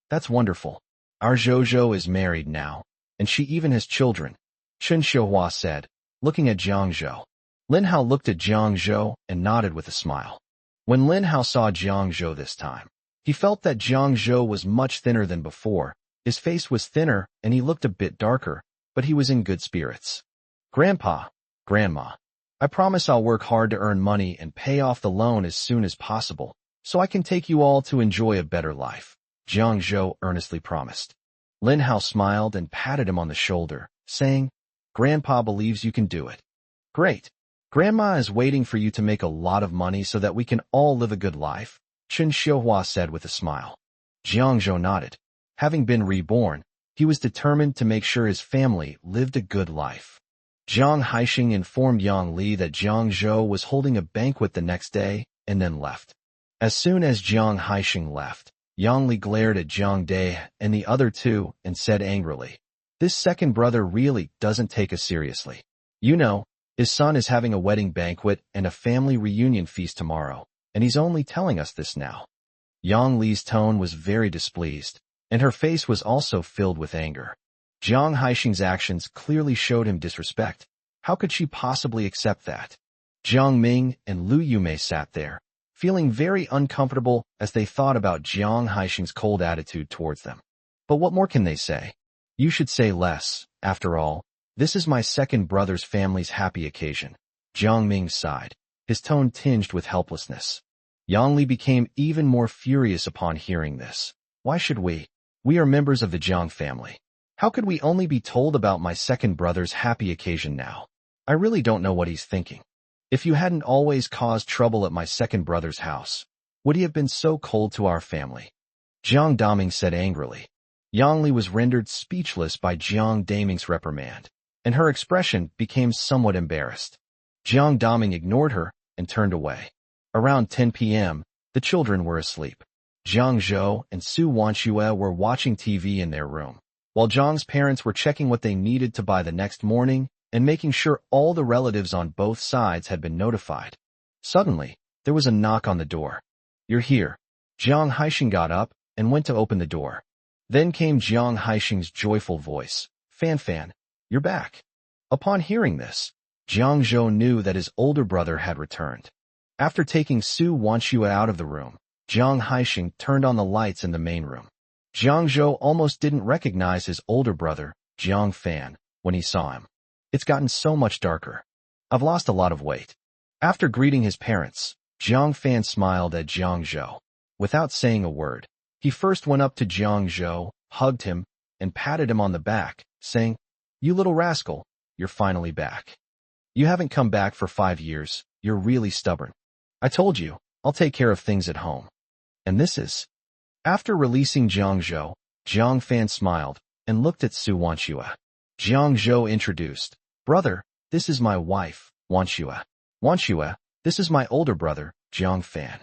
"That's wonderful. Our Zhou is married now, and she even has children," Chun Xiuhua said, looking at Jiang Zhou. Lin Hao looked at Jiang Zhou and nodded with a smile. When Lin Hao saw Jiang Zhou this time, he felt that Jiang Zhou was much thinner than before. His face was thinner and he looked a bit darker, but he was in good spirits. "Grandpa, Grandma, I promise I'll work hard to earn money and pay off the loan as soon as possible, so I can take you all to enjoy a better life," Jiang Zhou earnestly promised. Lin Hao smiled and patted him on the shoulder, saying, "Grandpa believes you can do it." "Great. Grandma is waiting for you to make a lot of money so that we can all live a good life," Chun Xiuhua said with a smile. Jiang Zhou nodded. Having been reborn, he was determined to make sure his family lived a good life. Jiang Haixing informed Yang Li that Jiang Zhou was holding a banquet the next day and then left. As soon as Jiang Haixing left, Yang Li glared at Jiang Dai and the other two and said angrily, "This second brother really doesn't take us seriously. You know, his son is having a wedding banquet and a family reunion feast tomorrow, and he's only telling us this now." Yang Li's tone was very displeased, and her face was also filled with anger. Jiang Haixing's actions clearly showed him disrespect. How could she possibly accept that? Jiang Ming and Lu Yumei sat there, feeling very uncomfortable as they thought about Jiang Haixing's cold attitude towards them. But what more can they say? "You should say less. After all, this is my second brother's family's happy occasion." Jiang Ming sighed, his tone tinged with helplessness. Yang Li became even more furious upon hearing this. "Why should we? We are members of the Jiang family. How could we only be told about my second brother's happy occasion now? I really don't know what he's thinking. If you hadn't always caused trouble at my second brother's house, would he have been so cold to our family?" Jiang Daming said angrily. Yang Li was rendered speechless by Jiang Daming's reprimand, and her expression became somewhat embarrassed. Jiang Daming ignored her and turned away. Around 10 p.m., the children were asleep. Jiang Zhou and Su Wanxue were watching TV in their room, while Jiang's parents were checking what they needed to buy the next morning and making sure all the relatives on both sides had been notified. Suddenly, there was a knock on the door. "You're here." Jiang Haixing got up and went to open the door. Then came Jiang Haixing's joyful voice, "Fan Fan, you're back." Upon hearing this, Jiang Zhou knew that his older brother had returned. After taking Su Wanxue out of the room, Jiang Haixing turned on the lights in the main room. Jiang Zhou almost didn't recognize his older brother, Jiang Fan, when he saw him. "It's gotten so much darker. I've lost a lot of weight." After greeting his parents, Jiang Fan smiled at Jiang Zhou. Without saying a word, he first went up to Jiang Zhou, hugged him, and patted him on the back, saying, "You little rascal, you're finally back. You haven't come back for 5 years, you're really stubborn. I told you, I'll take care of things at home. And this is..." After releasing Jiang Zhou, Jiang Fan smiled and looked at Su Wanxue. Jiang Zhou introduced, "Brother, this is my wife, Wanxue. Wanxue, this is my older brother, Jiang Fan."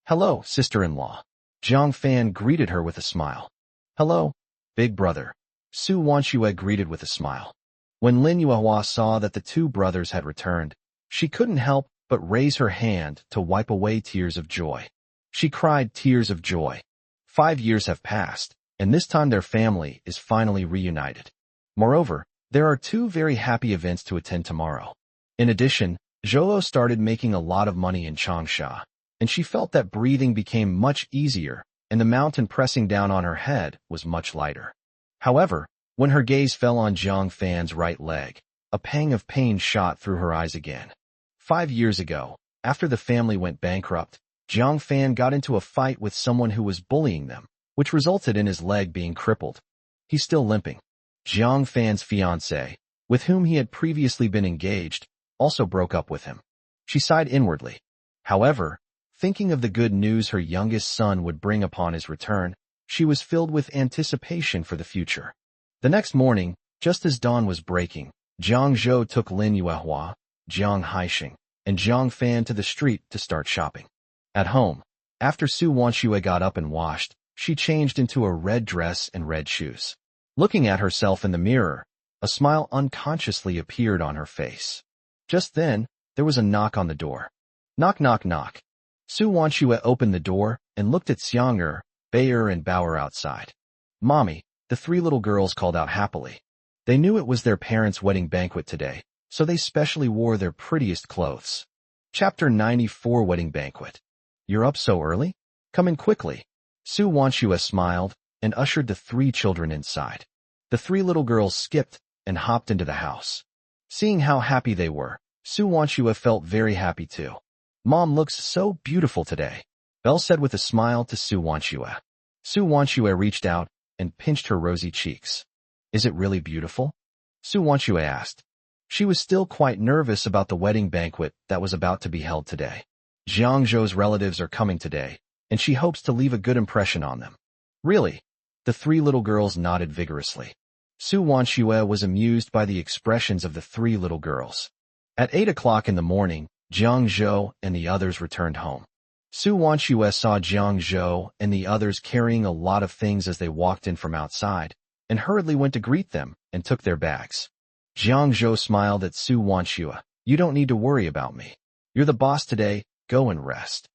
"Hello, sister-in-law." Jiang Fan greeted her with a smile. "Hello, big brother," Su Wanxue greeted with a smile. When Lin Yuehua saw that the two brothers had returned, she couldn't help but raise her hand to wipe away tears of joy. She cried tears of joy. 5 years have passed, and this time their family is finally reunited. Moreover, there are 2 very happy events to attend tomorrow. In addition, Zhou started making a lot of money in Changsha, and she felt that breathing became much easier, and the mountain pressing down on her head was much lighter. However, when her gaze fell on Jiang Fan's right leg, a pang of pain shot through her eyes again. 5 years ago, after the family went bankrupt, Jiang Fan got into a fight with someone who was bullying them, which resulted in his leg being crippled. He's still limping. Jiang Fan's fiancée, with whom he had previously been engaged, also broke up with him. She sighed inwardly. However, thinking of the good news her youngest son would bring upon his return, she was filled with anticipation for the future. The next morning, just as dawn was breaking, Jiang Zhou took Lin Yuehua, Jiang Haixing, and Jiang Fan to the street to start shopping. At home, after Su Wanxue got up and washed, she changed into a red dress and red shoes. Looking at herself in the mirror, a smile unconsciously appeared on her face. Just then, there was a knock on the door. Knock, knock, knock. Su Wanxue opened the door and looked at Xiang'er, Bayer, and Bauer outside. Mommy, the three little girls called out happily. They knew it was their parents' wedding banquet today, so they specially wore their prettiest clothes. Chapter 94 Wedding Banquet. You're up so early? Come in quickly. Su Wanxue smiled and ushered the three children inside. The three little girls skipped and hopped into the house. Seeing how happy they were, Su Wanxue felt very happy too. Mom looks so beautiful today, Belle said with a smile to Su Wanxue. Su Wanxue reached out and pinched her rosy cheeks. Is it really beautiful? Su Wanxue asked. She was still quite nervous about the wedding banquet that was about to be held today. Jiang Zhou's relatives are coming today, and she hopes to leave a good impression on them. Really? The three little girls nodded vigorously. Su Wanxue was amused by the expressions of the three little girls. At 8 o'clock in the morning, Jiang Zhou and the others returned home. Su Wanxue saw Jiang Zhou and the others carrying a lot of things as they walked in from outside, and hurriedly went to greet them and took their bags. Jiang Zhou smiled at Su Wanxue. You don't need to worry about me. You're the boss today, go and rest.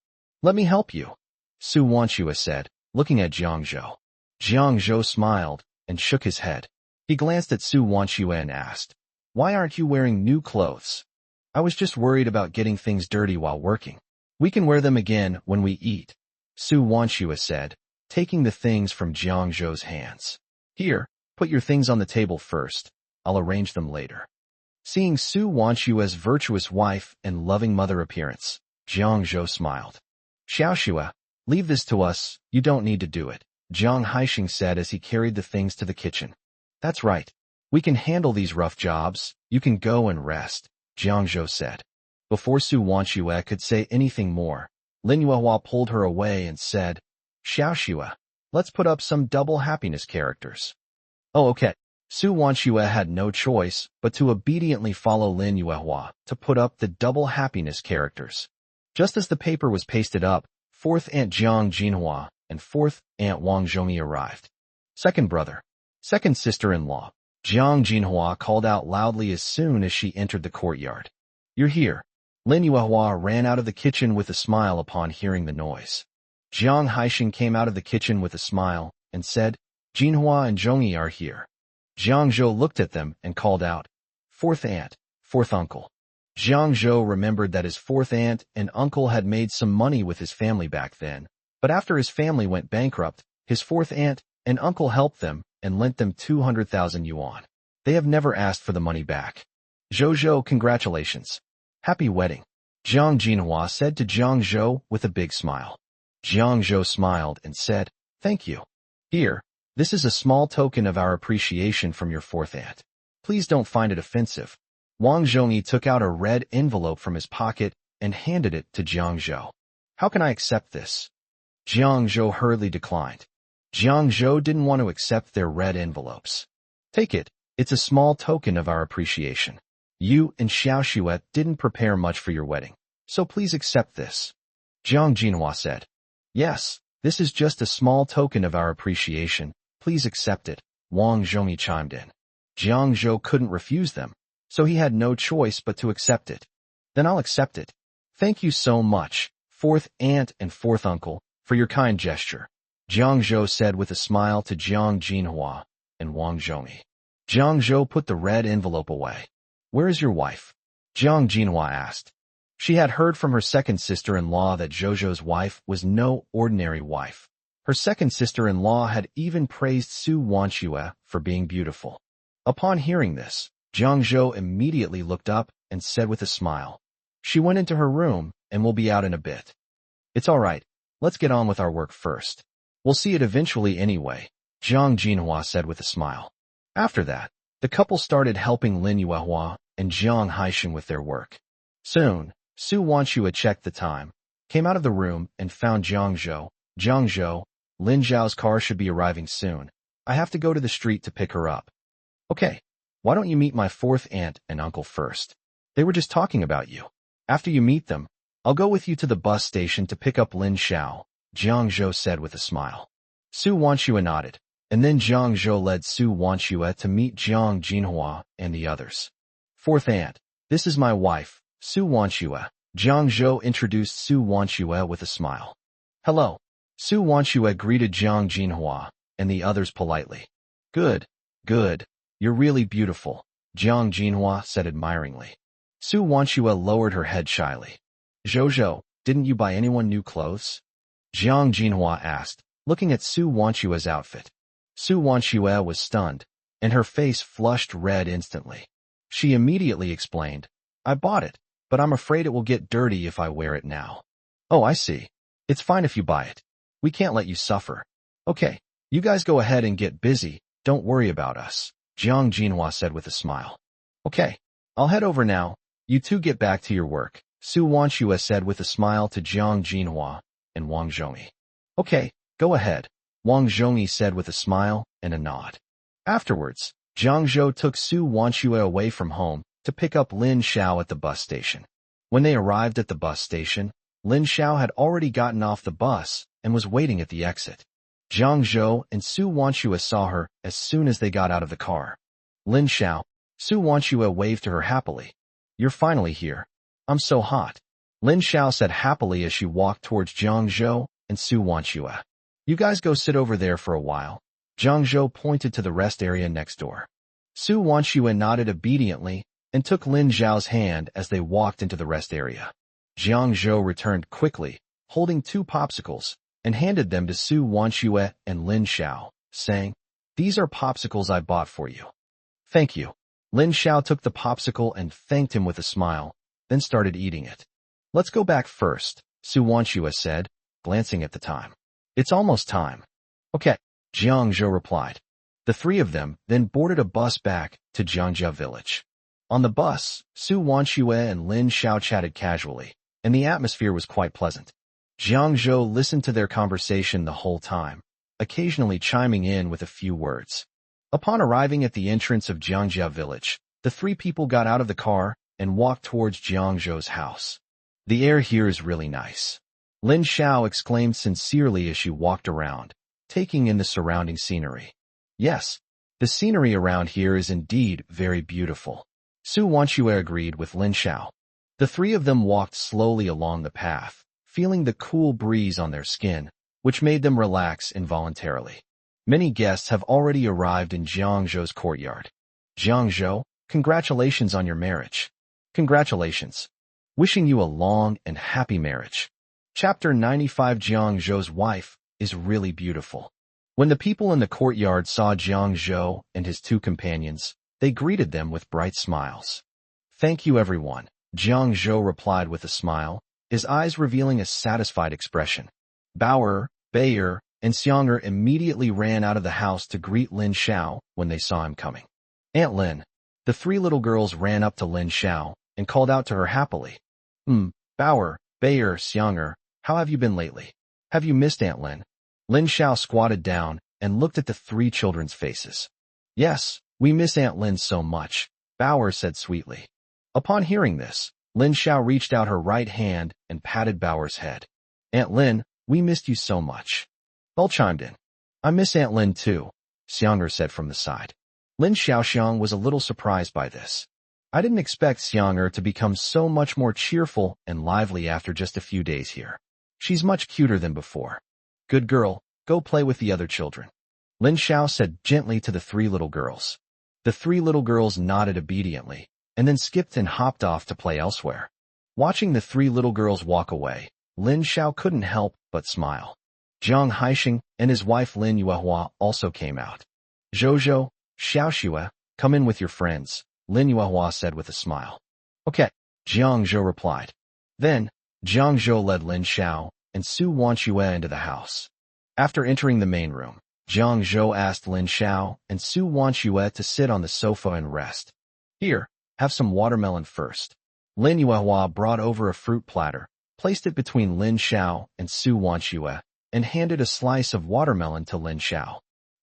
Let me help you, Su Wanxue said, looking at Jiang Zhou. Jiang Zhou smiled and shook his head. He glanced at Su Wanxue and asked, Why aren't you wearing new clothes? I was just worried about getting things dirty while working. We can wear them again when we eat, Su Wanxue said, taking the things from Jiang Zhou's hands. Here, put your things on the table first. I'll arrange them later. Seeing Su Wanxue's virtuous wife and loving mother appearance, Jiang Zhou smiled. Xiaoxue, leave this to us, you don't need to do it, Jiang Haixing said as he carried the things to the kitchen. That's right. We can handle these rough jobs, you can go and rest, Jiang Zhou said. Before Su Wanxue could say anything more, Lin Yuehua pulled her away and said, Xiaoxue, let's put up some double happiness characters. Oh, okay. Su Wanxue had no choice but to obediently follow Lin Yuehua to put up the double happiness characters. Just as the paper was pasted up, fourth Aunt Jiang Jinhua and fourth Aunt Wang Zhongyi arrived. Second brother, second sister-in-law, Jiang Jinhua called out loudly as soon as she entered the courtyard. You're here. Lin Yuehua ran out of the kitchen with a smile upon hearing the noise. Jiang Haixing came out of the kitchen with a smile and said, Jinhua and Zhongyi are here. Jiang Zhou looked at them and called out, Fourth aunt, fourth uncle. Jiang Zhou remembered that his fourth aunt and uncle had made some money with his family back then, but after his family went bankrupt, his fourth aunt and uncle helped them and lent them 200,000 yuan. They have never asked for the money back. Zhou, congratulations. Happy wedding, Jiang Jinhua said to Jiang Zhou with a big smile. Jiang Zhou smiled and said, Thank you. Here, this is a small token of our appreciation from your fourth aunt. Please don't find it offensive. Wang Zhongyi took out a red envelope from his pocket and handed it to Jiang Zhou. How can I accept this? Jiang Zhou hurriedly declined. Jiang Zhou didn't want to accept their red envelopes. Take it, it's a small token of our appreciation. You and Xiaoxue didn't prepare much for your wedding, so please accept this. Jiang Jinhua said. Yes, this is just a small token of our appreciation, please accept it, Wang Zhongyi chimed in. Jiang Zhou couldn't refuse them, so he had no choice but to accept it. Then I'll accept it. Thank you so much, fourth aunt and fourth uncle, for your kind gesture, Jiang Zhou said with a smile to Jiang Jinhua and Wang Zhongyi. Jiang Zhou put the red envelope away. Where is your wife? Jiang Jinhua asked. She had heard from her second sister-in-law that Zhou's wife was no ordinary wife. Her second sister-in-law had even praised Su Wanxue for being beautiful. Upon hearing this, Jiang Zhou immediately looked up and said with a smile, She went into her room and will be out in a bit. It's all right, let's get on with our work first. We'll see it eventually anyway, Jiang Jinhua said with a smile. After that, the couple started helping Lin Yuehua and Jiang Haixing with their work. Soon, Su Wanxue checked the time, came out of the room and found Jiang Zhou, Lin Zhao's car should be arriving soon. I have to go to the street to pick her up. Okay. Why don't you meet my fourth aunt and uncle first? They were just talking about you. After you meet them, I'll go with you to the bus station to pick up Lin Xiao, Jiang Zhou said with a smile. Su Wanxue nodded, and then Jiang Zhou led Su Wanxue to meet Jiang Jinhua and the others. Fourth aunt, this is my wife, Su Wanxue. Jiang Zhou introduced Su Wanxue with a smile. Hello. Su Wanxue greeted Jiang Jinhua and the others politely. Good, good. You're really beautiful, Jiang Jinhua said admiringly. Su Wanxue lowered her head shyly. Zhou, didn't you buy anyone new clothes? Jiang Jinhua asked, looking at Su Wanxue's outfit. Su Wanxue was stunned, and her face flushed red instantly. She immediately explained, I bought it, but I'm afraid it will get dirty if I wear it now. Oh, I see. It's fine if you buy it. We can't let you suffer. Okay, you guys go ahead and get busy, don't worry about us, Jiang Jinhua said with a smile. Okay, I'll head over now, you two get back to your work, Su Wanxue said with a smile to Jiang Jinhua and Wang Zhongyi. Okay, go ahead, Wang Zhongyi said with a smile and a nod. Afterwards, Jiang Zhou took Su Wanxue away from home to pick up Lin Xiao at the bus station. When they arrived at the bus station, Lin Xiao had already gotten off the bus and was waiting at the exit. Jiang Zhou and Su Wanxue saw her as soon as they got out of the car. Lin Xiao, Su Wanxue waved to her happily. You're finally here. I'm so hot. Lin Xiao said happily as she walked towards Jiang Zhou and Su Wanxue. You guys go sit over there for a while. Jiang Zhou pointed to the rest area next door. Su Wanxue nodded obediently and took Lin Xiao's hand as they walked into the rest area. Jiang Zhou returned quickly, holding 2 popsicles, and handed them to Su Wanxue and Lin Xiao, saying, These are popsicles I bought for you. Thank you. Lin Xiao took the popsicle and thanked him with a smile, then started eating it. Let's go back first, Su Wanxue said, glancing at the time. It's almost time. Okay, Jiang Zhou replied. The 3 of them then boarded a bus back to Jiangjia village. On the bus, Su Wanxue and Lin Xiao chatted casually, and the atmosphere was quite pleasant. Jiang Zhou listened to their conversation the whole time, occasionally chiming in with a few words. Upon arriving at the entrance of Jiangjia village, the 3 people got out of the car and walked towards Jiang Zhou's house. The air here is really nice. Lin Xiao exclaimed sincerely as she walked around, taking in the surrounding scenery. Yes, the scenery around here is indeed very beautiful. Su Wanxue agreed with Lin Xiao. The 3 of them walked slowly along the path, feeling the cool breeze on their skin, which made them relax involuntarily. Many guests have already arrived in Jiang Zhou's courtyard. Jiang Zhou, congratulations on your marriage. Congratulations. Wishing you a long and happy marriage. Chapter 95. Jiang Zhou's wife is really beautiful. When the people in the courtyard saw Jiang Zhou and his 2 companions, they greeted them with bright smiles. Thank you everyone, Jiang Zhou replied with a smile, his eyes revealing a satisfied expression. Bauer, Bayer, and Xianger immediately ran out of the house to greet Lin Xiao when they saw him coming. Aunt Lin. The 3 little girls ran up to Lin Xiao and called out to her happily. Bauer, Bayer, Xianger, how have you been lately? Have you missed Aunt Lin? Lin Xiao squatted down and looked at the 3 children's faces. Yes, we miss Aunt Lin so much, Bauer said sweetly. Upon hearing this, Lin Xiao reached out her right hand and patted Bauer's head. Aunt Lin, we missed you so much. Belle chimed in. I miss Aunt Lin too, Xianger said from the side. Lin Xiaoxiang was a little surprised by this. I didn't expect Xianger to become so much more cheerful and lively after just a few days here. She's much cuter than before. Good girl, go play with the other children. Lin Xiao said gently to the 3 little girls. The 3 little girls nodded obediently, and then skipped and hopped off to play elsewhere. Watching the 3 little girls walk away, Lin Xiao couldn't help but smile. Jiang Haixing and his wife Lin Yuehua also came out. Zhou, Xiaoxue, come in with your friends, Lin Yuehua said with a smile. Okay, Jiang Zhou replied. Then, Jiang Zhou led Lin Xiao and Su Wanxue into the house. After entering the main room, Jiang Zhou asked Lin Xiao and Su Wanxue to sit on the sofa and rest. Here, have some watermelon first. Lin Yuehua brought over a fruit platter, placed it between Lin Xiao and Su Wanxue, and handed a slice of watermelon to Lin Xiao.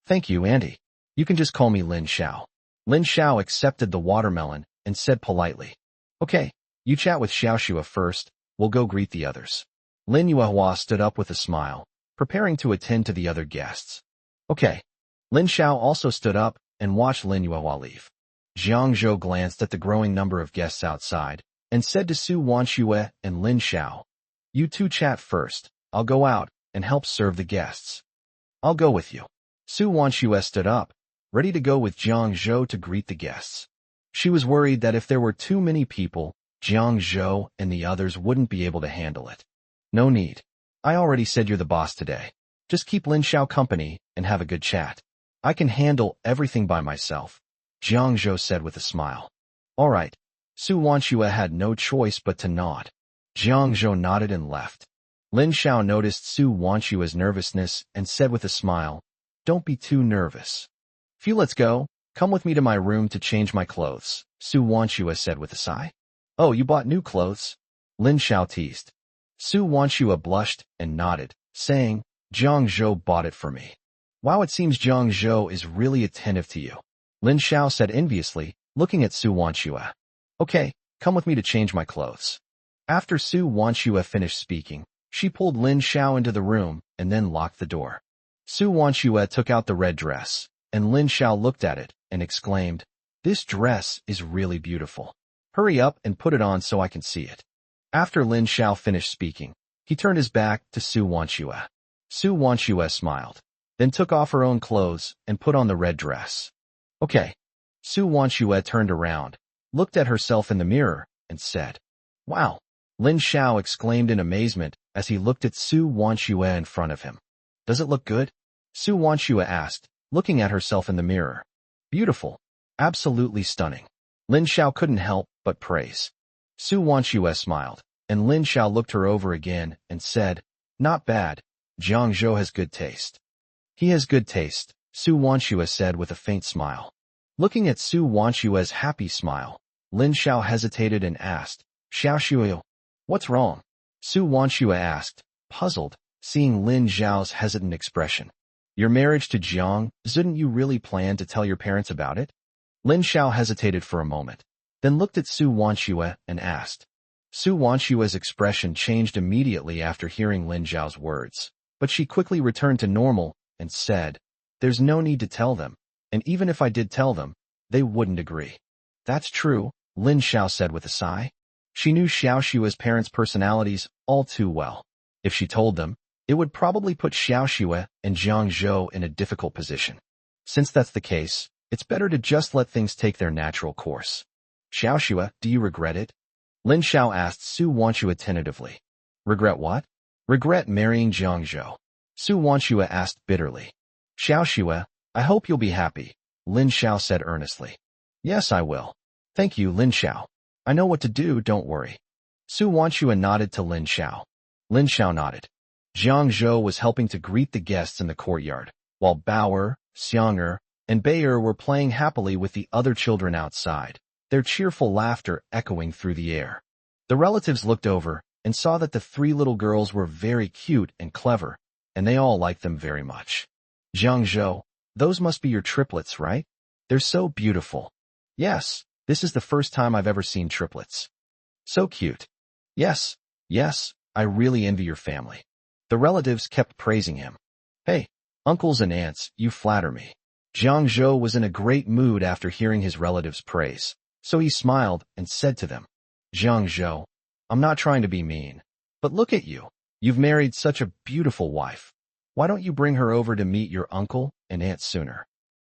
Thank you, Auntie. You can just call me Lin Xiao. Lin Xiao accepted the watermelon and said politely, "Okay, you chat with Xiaoxua first, we'll go greet the others." Lin Yuehua stood up with a smile, preparing to attend to the other guests. "Okay." Lin Xiao also stood up and watched Lin Yuehua leave. Jiang Zhou glanced at the growing number of guests outside and said to Su Wanxue and Lin Xiao, "You two chat first, I'll go out and help serve the guests." "I'll go with you." Su Wanxue stood up, ready to go with Jiang Zhou to greet the guests. She was worried that if there were too many people, Jiang Zhou and the others wouldn't be able to handle it. "No need. I already said you're the boss today. Just keep Lin Xiao company and have a good chat. I can handle everything by myself," Jiang Zhou said with a smile. "All right." Su Wanxue had no choice but to nod. Jiang Zhou nodded and left. Lin Xiao noticed Su Wanxue's nervousness and said with a smile, "Don't be too nervous. Phew, let's go. Come with me to my room to change my clothes," Su Wanxue said with a sigh. "Oh, you bought new clothes?" Lin Xiao teased. Su Wanxue blushed and nodded, saying, "Jiang Zhou bought it for me." "Wow, it seems Jiang Zhou is really attentive to you," Lin Xiao said enviously, looking at Su Wanxue. "Okay, come with me to change my clothes." After Su Wanxue finished speaking, she pulled Lin Xiao into the room and then locked the door. Su Wanxue took out the red dress, and Lin Xiao looked at it and exclaimed, "This dress is really beautiful. Hurry up and put it on so I can see it." After Lin Xiao finished speaking, he turned his back to Su Wanxue. Su Wanxue smiled, then took off her own clothes and put on the red dress. "Okay." Su Wanxue turned around, looked at herself in the mirror, and said, "Wow." Lin Xiao exclaimed in amazement as he looked at Su Wanxue in front of him. "Does it look good?" Su Wanxue asked, looking at herself in the mirror. "Beautiful. Absolutely stunning." Lin Xiao couldn't help but praise. Su Wanxue smiled, and Lin Xiao looked her over again and said, "Not bad. Jiang Zhou has good taste." "He has good taste," Su Wanxue said with a faint smile. Looking at Su Wanxue's happy smile, Lin Xiao hesitated and asked, "Xiaoxue, what's wrong?" Su Wanxue asked, puzzled, seeing Lin Xiao's hesitant expression. "Your marriage to Jiang, didn't you really plan to tell your parents about it?" Lin Xiao hesitated for a moment, then looked at Su Wanxue and asked. Su Wanxue's expression changed immediately after hearing Lin Xiao's words, but she quickly returned to normal and said, "There's no need to tell them, and even if I did tell them, they wouldn't agree." "That's true," Lin Xiao said with a sigh. She knew Xiaoxue's parents' personalities all too well. If she told them, it would probably put Xiaoxue and Jiang Zhou in a difficult position. Since that's the case, it's better to just let things take their natural course. "Xiaoxue, do you regret it?" Lin Xiao asked Su Wanxue tentatively. "Regret what?" "Regret marrying Jiang Zhou," Su Wanxue asked bitterly. "Xiaoxue, I hope you'll be happy," Lin Xiao said earnestly. "Yes, I will. Thank you, Lin Xiao. I know what to do, don't worry." Su Wanxue nodded to Lin Xiao. Lin Xiao nodded. Jiang Zhou was helping to greet the guests in the courtyard, while Bao'er, Xiang'er, and Bei'er were playing happily with the other children outside, their cheerful laughter echoing through the air. The relatives looked over and saw that the three little girls were very cute and clever, and they all liked them very much. "Jiang Zhou, those must be your triplets, right? They're so beautiful." "Yes, this is the first time I've ever seen triplets." "So cute." Yes, I really envy your family." The relatives kept praising him. "Hey, uncles and aunts, you flatter me." Jiang Zhou was in a great mood after hearing his relatives' praise, so he smiled and said to them, "Jiang Zhou, I'm not trying to be mean, but look at you. You've married such a beautiful wife. Why don't you bring her over to meet your uncle and aunt sooner?"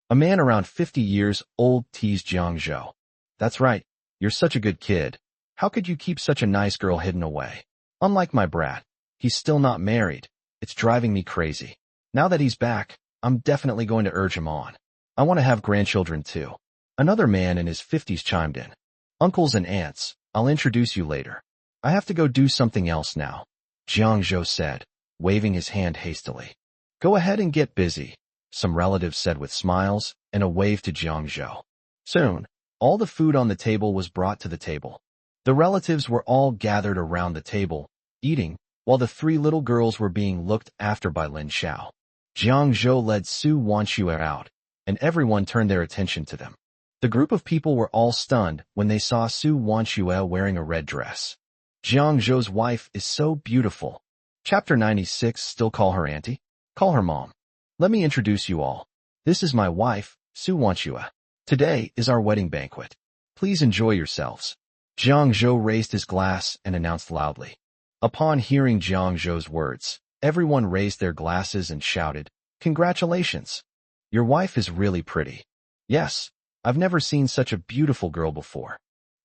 A man around 50 years old teased Jiang Zhou. "That's right, you're such a good kid. How could you keep such a nice girl hidden away? Unlike my brat, he's still not married. It's driving me crazy. Now that he's back, I'm definitely going to urge him on. I want to have grandchildren too." Another man in his 50s chimed in. "Uncles and aunts, I'll introduce you later. I have to go do something else now," Jiang Zhou said, waving his hand hastily. "Go ahead and get busy," some relatives said with smiles and a wave to Jiang Zhou. Soon, all the food on the table was brought to the table. The relatives were all gathered around the table, eating, while the three little girls were being looked after by Lin Xiao. Jiang Zhou led Su Wanxue out, and everyone turned their attention to them. The group of people were all stunned when they saw Su Wanxue wearing a red dress. Jiang Zhou's wife is so beautiful. Chapter 96. Still call her auntie? Call her mom. Let me introduce you all. This is my wife, Su Wanxue. Today is our wedding banquet. Please enjoy yourselves. Jiang Zhou raised his glass and announced loudly. Upon hearing Jiang Zhou's words, everyone raised their glasses and shouted, "Congratulations! Your wife is really pretty." Yes, I've never seen such a beautiful girl before.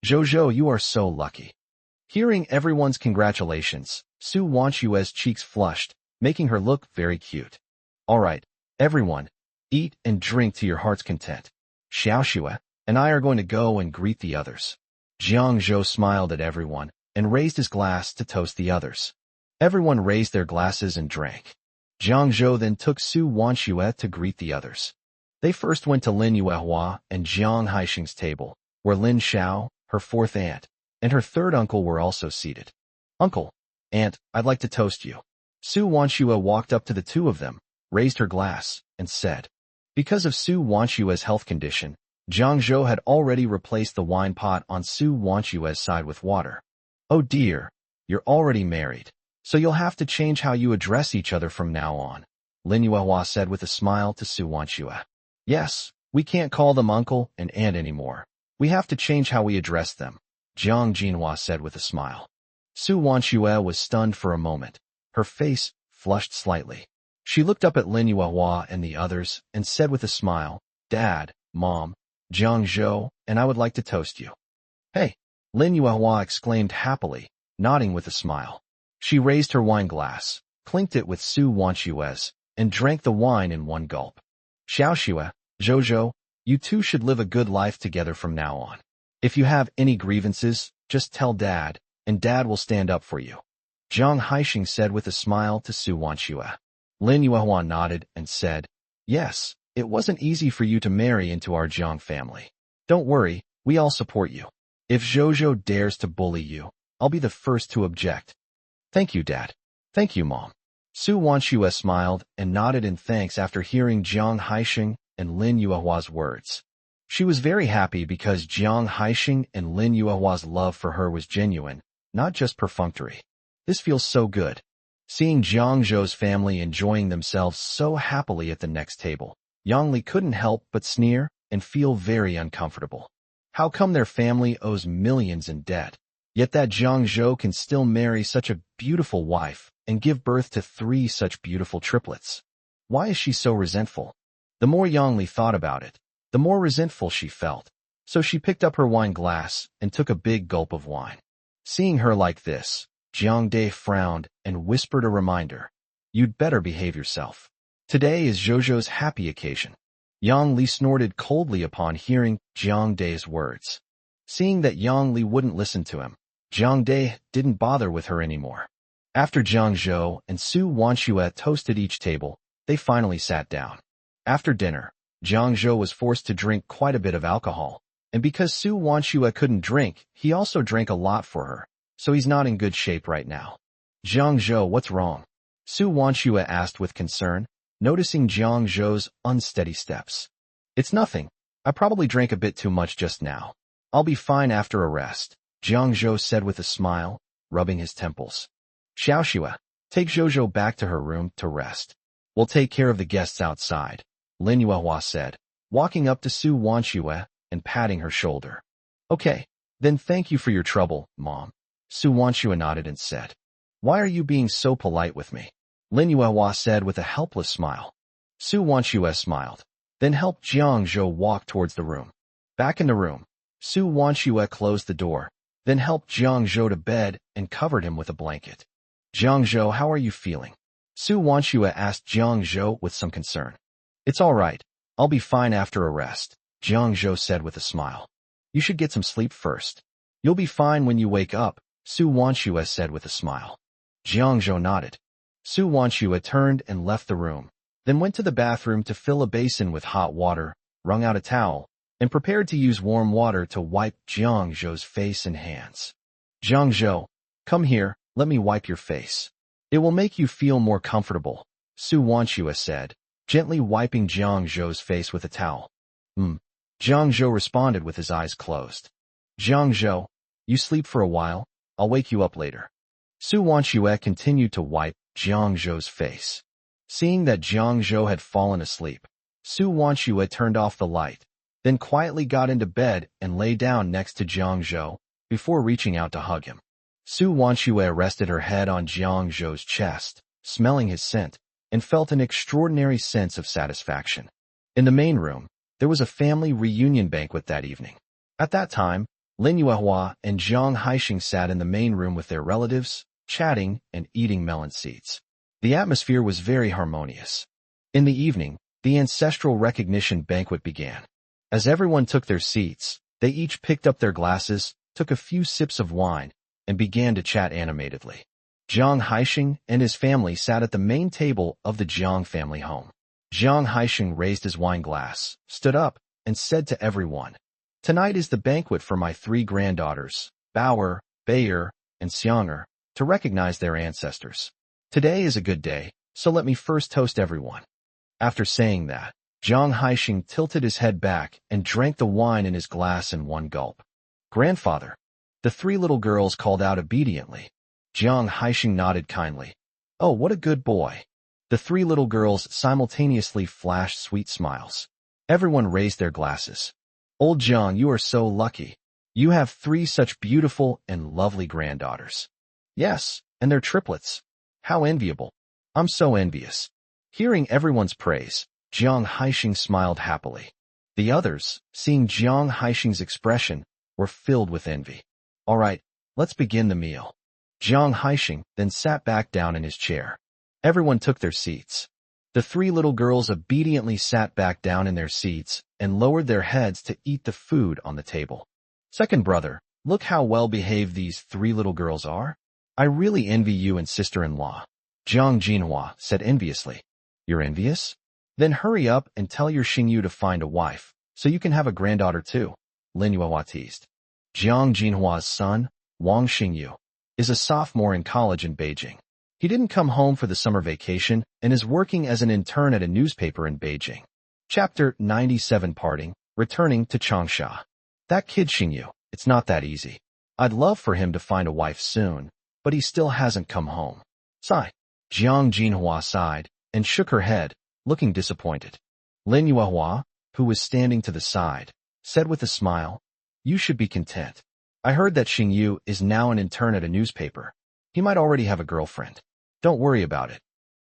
Zhou, you are so lucky. Hearing everyone's congratulations, Su Wanxue's cheeks flushed, making her look very cute. All right, everyone, eat and drink to your heart's content. Xiaoxue and I are going to go and greet the others. Jiang Zhou smiled at everyone and raised his glass to toast the others. Everyone raised their glasses and drank. Jiang Zhou then took Su Wanxue to greet the others. They first went to Lin Yuehua and Jiang Haixing's table, where Lin Xiao, her fourth aunt, and her third uncle were also seated. Uncle, Aunt, I'd like to toast you. Su Wanxue walked up to the two of them, raised her glass, and said. Because of Su Wanxue's health condition, Jiang Zhou had already replaced the wine pot on Su Wanxue's side with water. Oh dear, you're already married, so you'll have to change how you address each other from now on, Lin Yuehua said with a smile to Su Wanxue. Yes, we can't call them uncle and aunt anymore. We have to change how we address them, Jiang Jinhua said with a smile. Su Wanxue was stunned for a moment. Her face flushed slightly. She looked up at Lin Yuehua and the others and said with a smile, Dad, Mom, Jiang Zhou, and I would like to toast you. Hey, Lin Yuehua exclaimed happily, nodding with a smile. She raised her wine glass, clinked it with Su Wanxue's, and drank the wine in one gulp. Xiaoxue, Zhou, you two should live a good life together from now on. If you have any grievances, just tell Dad, and Dad will stand up for you. Jiang Haixing said with a smile to Su Wanxue. Lin Yuehua nodded and said, Yes, it wasn't easy for you to marry into our Jiang family. Don't worry, we all support you. If Zhou dares to bully you, I'll be the first to object. Thank you, Dad. Thank you, Mom. Su Wanxue smiled and nodded in thanks after hearing Jiang Haixing and Lin Yuehua's words. She was very happy because Jiang Haixing and Lin Yuehua's love for her was genuine, not just perfunctory. This feels so good. Seeing Jiang Zhou's family enjoying themselves so happily at the next table, Yang Li couldn't help but sneer and feel very uncomfortable. How come their family owes millions in debt, yet that Jiang Zhou can still marry such a beautiful wife and give birth to 3 such beautiful triplets? Why is she so resentful? The more Yang Li thought about it, the more resentful she felt, so she picked up her wine glass and took a big gulp of wine. Seeing her like this, Jiang Dai frowned and whispered a reminder. You'd better behave yourself. Today is Zhou's happy occasion. Yang Li snorted coldly upon hearing Jiang Dai's words. Seeing that Yang Li wouldn't listen to him, Jiang Dai didn't bother with her anymore. After Jiang Zhou and Su Wanxue toasted each table, they finally sat down. After dinner, Jiang Zhou was forced to drink quite a bit of alcohol, and because Su Wanxue couldn't drink, he also drank a lot for her, so he's not in good shape right now. Jiang Zhou, what's wrong? Su Wanxue asked with concern, noticing Jiang Zhou's unsteady steps. It's nothing. I probably drank a bit too much just now. I'll be fine after a rest, Jiang Zhou said with a smile, rubbing his temples. Xiaoxue, take Zhou back to her room to rest. We'll take care of the guests outside, Lin Yuehua said, walking up to Su Wanxue and patting her shoulder. Okay, then thank you for your trouble, Mom. Su Wanxue nodded and said. Why are you being so polite with me? Lin Yuehua said with a helpless smile. Su Wanxue smiled, then helped Jiang Zhou walk towards the room. Back in the room, Su Wanxue closed the door, then helped Jiang Zhou to bed and covered him with a blanket. Jiang Zhou, how are you feeling? Su Wanxue asked Jiang Zhou with some concern. It's all right. I'll be fine after a rest, Jiang Zhou said with a smile. You should get some sleep first. You'll be fine when you wake up, Su Wanxue said with a smile. Jiang Zhou nodded. Su Wanxue turned and left the room, then went to the bathroom to fill a basin with hot water, wrung out a towel, and prepared to use warm water to wipe Jiang Zhou's face and hands. Jiang Zhou, come here, let me wipe your face. It will make you feel more comfortable, Su Wanxue said, gently wiping Jiang Zhou's face with a towel. Jiang Jiang Zhou responded with his eyes closed. Jiang Zhou, you sleep for a while, I'll wake you up later. Su Wanxue continued to wipe Jiang Zhou's face. Seeing that Jiang Zhou had fallen asleep, Su Wanxue turned off the light, then quietly got into bed and lay down next to Jiang Zhou before reaching out to hug him. Su Wanxue rested her head on Jiang Zhou's chest, smelling his scent, and felt an extraordinary sense of satisfaction. In the main room, there was a family reunion banquet that evening. At that time, Lin Yuehua and Zhang Haixing sat in the main room with their relatives, chatting and eating melon seeds. The atmosphere was very harmonious. In the evening, the ancestral recognition banquet began. As everyone took their seats, they each picked up their glasses, took a few sips of wine, and began to chat animatedly. Zhang Haixing and his family sat at the main table of the Zhang family home. Zhang Haixing raised his wine glass, stood up, and said to everyone, "Tonight is the banquet for my 3 granddaughters, Bauer, Bayer, and Xianger, to recognize their ancestors. Today is a good day, so let me first toast everyone." After saying that, Zhang Haixing tilted his head back and drank the wine in his glass in one gulp. "Grandfather," the 3 little girls called out obediently. Zhang Haixing nodded kindly. "Oh, what a good boy." The 3 little girls simultaneously flashed sweet smiles. Everyone raised their glasses. "Old Zhang, you are so lucky. You have 3 such beautiful and lovely granddaughters." "Yes, and they're triplets. How enviable. I'm so envious." Hearing everyone's praise, Zhang Haixing smiled happily. The others, seeing Zhang Haixing's expression, were filled with envy. "All right, let's begin the meal." Zhang Haixing then sat back down in his chair. Everyone took their seats. The 3 little girls obediently sat back down in their seats and lowered their heads to eat the food on the table. "Second brother, look how well-behaved these 3 little girls are. I really envy you and sister-in-law," Zhang Jinhua said enviously. "You're envious? Then hurry up and tell your Xingyu to find a wife, so you can have a granddaughter too," Lin Yuehua teased. Zhang Jinhua's son, Wang Xingyu, is a sophomore in college in Beijing. He didn't come home for the summer vacation and is working as an intern at a newspaper in Beijing. Chapter 97 Parting, Returning to Changsha. "That kid Xingyu, it's not that easy. I'd love for him to find a wife soon, but he still hasn't come home." Sigh. Jiang Jinhua sighed and shook her head, looking disappointed. Lin Yuehua, who was standing to the side, said with a smile, "You should be content. I heard that Xingyu is now an intern at a newspaper. He might already have a girlfriend. Don't worry about it.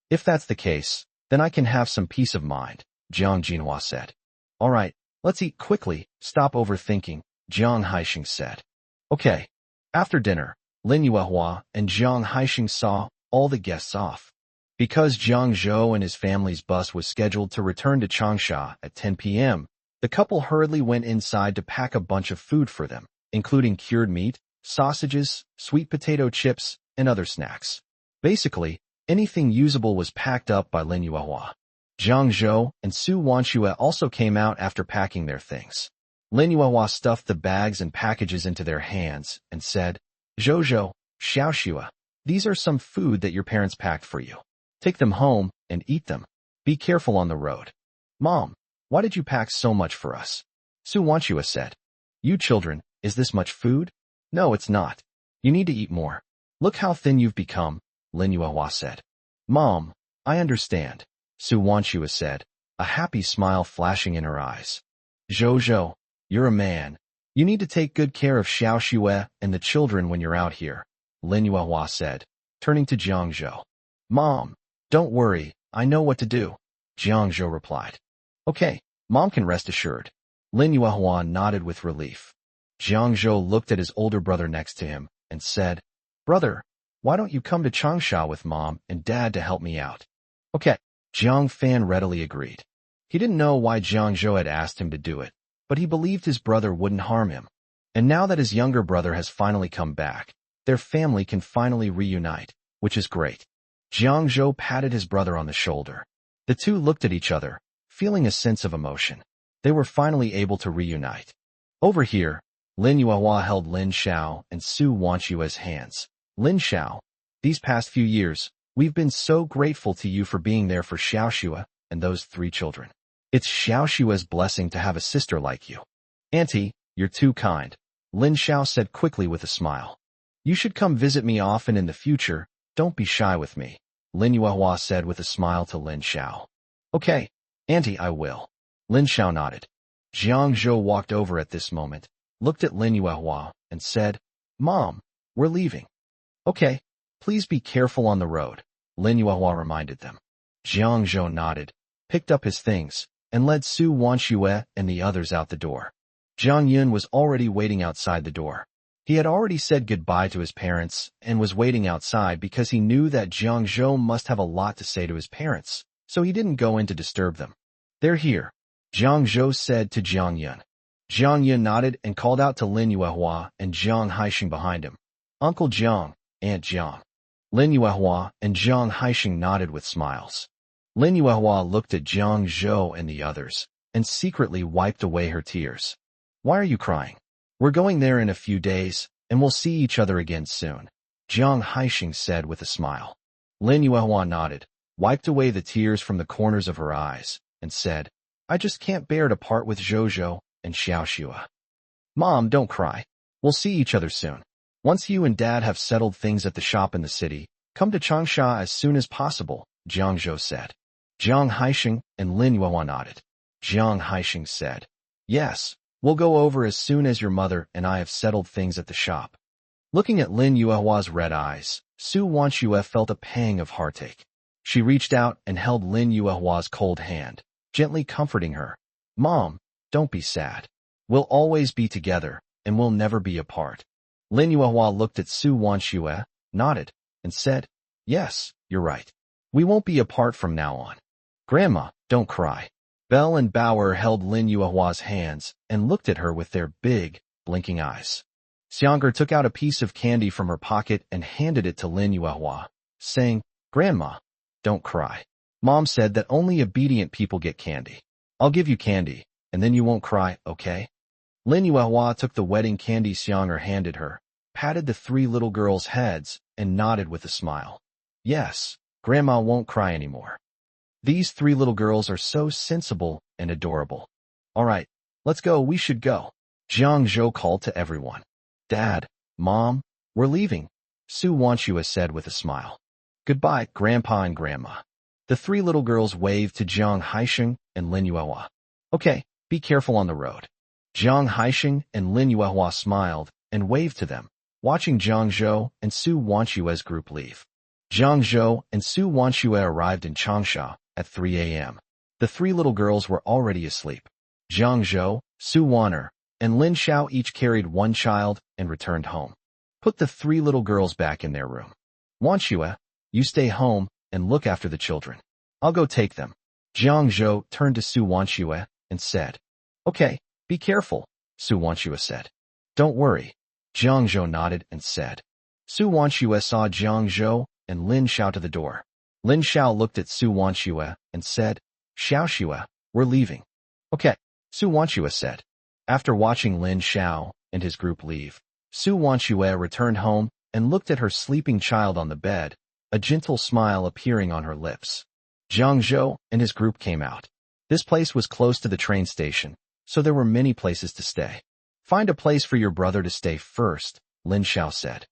If that's the case, then I can have some peace of mind," Jiang Jinhua said. "All right, let's eat quickly, stop overthinking," Zhang Haixing said. Okay. After dinner, Lin Yuehua and Zhang Haixing saw all the guests off. Because Jiang Zhou and his family's bus was scheduled to return to Changsha at 10 p.m., the couple hurriedly went inside to pack a bunch of food for them, including cured meat, sausages, sweet potato chips, and other snacks. Basically, anything usable was packed up by Lin Yuehua. Jiang Zhou and Su Wanxue also came out after packing their things. Lin Yuehua stuffed the bags and packages into their hands and said, "Zhou, Xiaoxue, these are some food that your parents packed for you. Take them home and eat them. Be careful on the road." "Mom, why did you pack so much for us?" Su Wanxue said. "You children, is this much food? No, it's not. You need to eat more. Look how thin you've become," Lin Yuehua said. "Mom, I understand," Su Wanxue said, a happy smile flashing in her eyes. "Zhou, you're a man. You need to take good care of Xiaoxue and the children when you're out here," Lin Yuehua said, turning to Jiang Zhou. "Mom, don't worry, I know what to do," Jiang Zhou replied. "Okay, Mom can rest assured." Lin Yuehua nodded with relief. Jiang Zhou looked at his older brother next to him and said, "Brother, why don't you come to Changsha with Mom and Dad to help me out?" "Okay." Jiang Fan readily agreed. He didn't know why Jiang Zhou had asked him to do it, but he believed his brother wouldn't harm him. And now that his younger brother has finally come back, their family can finally reunite, which is great. Jiang Zhou patted his brother on the shoulder. The two looked at each other, feeling a sense of emotion. They were finally able to reunite. Over here, Lin Yuehua held Lin Xiao and Su Wanxue's hands. "Lin Xiao, these past few years, we've been so grateful to you for being there for Xiaoxue and those 3 children. It's Xiaoxue's blessing to have a sister like you." Auntie, you're too kind, Lin Xiao said quickly with a smile. You should come visit me often in the future. Don't be shy with me, Lin Yuehua said with a smile to Lin Xiao. Okay, Auntie, I will. Lin Xiao nodded. Jiang Zhou walked over at this moment, looked at Lin Yuehua, and said, Mom, we're leaving. Okay, please be careful on the road, Lin Yuehua reminded them. Jiang Zhou nodded, picked up his things, and led Su Wanxue and the others out the door. Jiang Yun was already waiting outside the door. He had already said goodbye to his parents and was waiting outside because he knew that Jiang Zhou must have a lot to say to his parents, so he didn't go in to disturb them. They're here, Jiang Zhou said to Jiang Yun. Jiang Yun nodded and called out to Lin Yuehua and Jiang Haixing behind him. Uncle Jiang, Aunt Jiang. Lin Yuehua and Jiang Haixing nodded with smiles. Lin Yuehua looked at Jiang Zhou and the others, and secretly wiped away her tears. Why are you crying? We're going there in a few days, and we'll see each other again soon, Jiang Haixing said with a smile. Lin Yuehua nodded, wiped away the tears from the corners of her eyes, and said, I just can't bear to part with Zhou and Xiaoxue. Mom, don't cry. We'll see each other soon. Once you and Dad have settled things at the shop in the city, come to Changsha as soon as possible, Jiang Zhou said. Jiang Haixing and Lin Yuehua nodded. Jiang Haixing said, Yes, we'll go over as soon as your mother and I have settled things at the shop. Looking at Lin Yuehua's red eyes, Su Wanxue felt a pang of heartache. She reached out and held Lin Yuehua's cold hand, gently comforting her. Mom, don't be sad. We'll always be together, and we'll never be apart. Lin Yuehua looked at Su Wanxue, nodded, and said, Yes, you're right. We won't be apart from now on. Grandma, don't cry. Belle and Bauer held Lin Yuehua's hands and looked at her with their big, blinking eyes. Xianger took out a piece of candy from her pocket and handed it to Lin Yuehua, saying, Grandma, don't cry. Mom said that only obedient people get candy. I'll give you candy, and then you won't cry, okay? Lin Yuehua took the wedding candy Xianger handed her, patted the three little girls' heads, and nodded with a smile. Yes, Grandma won't cry anymore. These three little girls are so sensible and adorable. All right, let's go, we should go. Jiang Zhou called to everyone. Dad, Mom, we're leaving, Su Wanxue said with a smile. Goodbye, Grandpa and Grandma. The three little girls waved to Jiang Haixing and Lin Yuehua. Okay, be careful on the road. Jiang Haixing and Lin Yuehua smiled and waved to them, watching Jiang Zhou and Su Wanxue's group leave. Jiang Zhou and Su Wanxue arrived in Changsha at 3 a.m. The three little girls were already asleep. Jiang Zhou, Su Wan'er, and Lin Xiao each carried one child and returned home. Put the three little girls back in their room. Wanxue, you stay home and look after the children. I'll go take them. Jiang Zhou turned to Su Wanxue and said, Okay, be careful, Su Wanxue said. Don't worry. Jiang Zhou nodded and said. Su Wanxue saw Jiang Zhou and Lin Xiao to the door. Lin Xiao looked at Su Wanxue and said, Xiaoxue, we're leaving. Okay, Su Wanxue said. After watching Lin Xiao and his group leave, Su Wanxue returned home and looked at her sleeping child on the bed, a gentle smile appearing on her lips. Jiang Zhou and his group came out. This place was close to the train station, so there were many places to stay. Find a place for your brother to stay first, Lin Xiao said.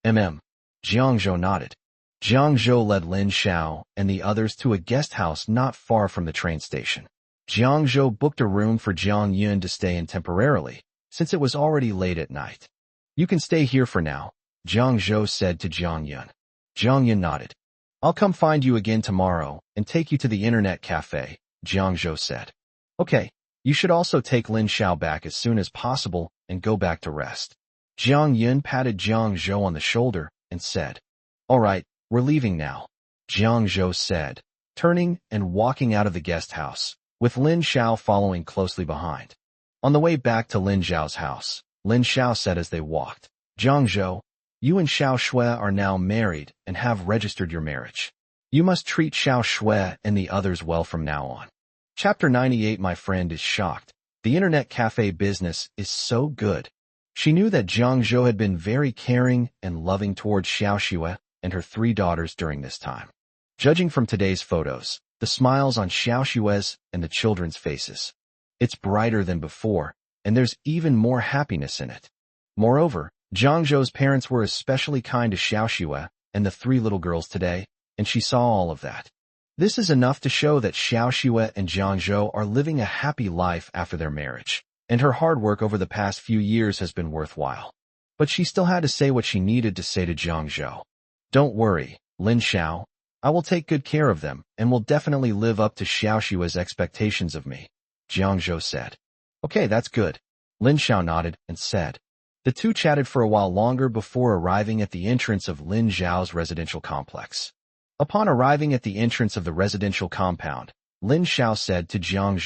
Jiang Zhou nodded. Jiang Zhou led Lin Xiao and the others to a guest house not far from the train station. Jiang Zhou booked a room for Jiang Yun to stay in temporarily, since it was already late at night. You can stay here for now, Jiang Zhou said to Jiang Yun. Jiang Yun nodded. I'll come find you again tomorrow and take you to the internet cafe, Jiang Zhou said. Okay, you should also take Lin Xiao back as soon as possible and go back to rest. Jiang Yun patted Jiang Zhou on the shoulder and said, All right, we're leaving now, Jiang Zhou said, turning and walking out of the guest house, with Lin Xiao following closely behind. On the way back to Lin Zhao's house, Lin Xiao said as they walked, Jiang Zhou, you and Xiaoxue are now married and have registered your marriage. You must treat Xiaoxue and the others well from now on. Chapter 98. My friend is shocked. The internet cafe business is so good. She knew that Jiang Zhou had been very caring and loving towards Xiaoxue and her three daughters during this time. Judging from today's photos, the smiles on Xiaoxue's and the children's faces, it's brighter than before, and there's even more happiness in it. Moreover, Jiang Zhou's parents were especially kind to Xiao Xue and the 3 little girls today, and she saw all of that. This is enough to show that Xiao Xue and Jiang Zhou are living a happy life after their marriage, and her hard work over the past few years has been worthwhile. But she still had to say what she needed to say to Jiang Zhou. Don't worry, Lin Xiao. I will take good care of them, and will definitely live up to Xiao Xue's expectations of me, Jiang Zhou said. Okay, that's good. Lin Xiao nodded and said. The two chatted for a while longer before arriving at the entrance of Lin Xiao's residential complex. Upon arriving at the entrance of the residential compound, Lin Xiao said to Jiang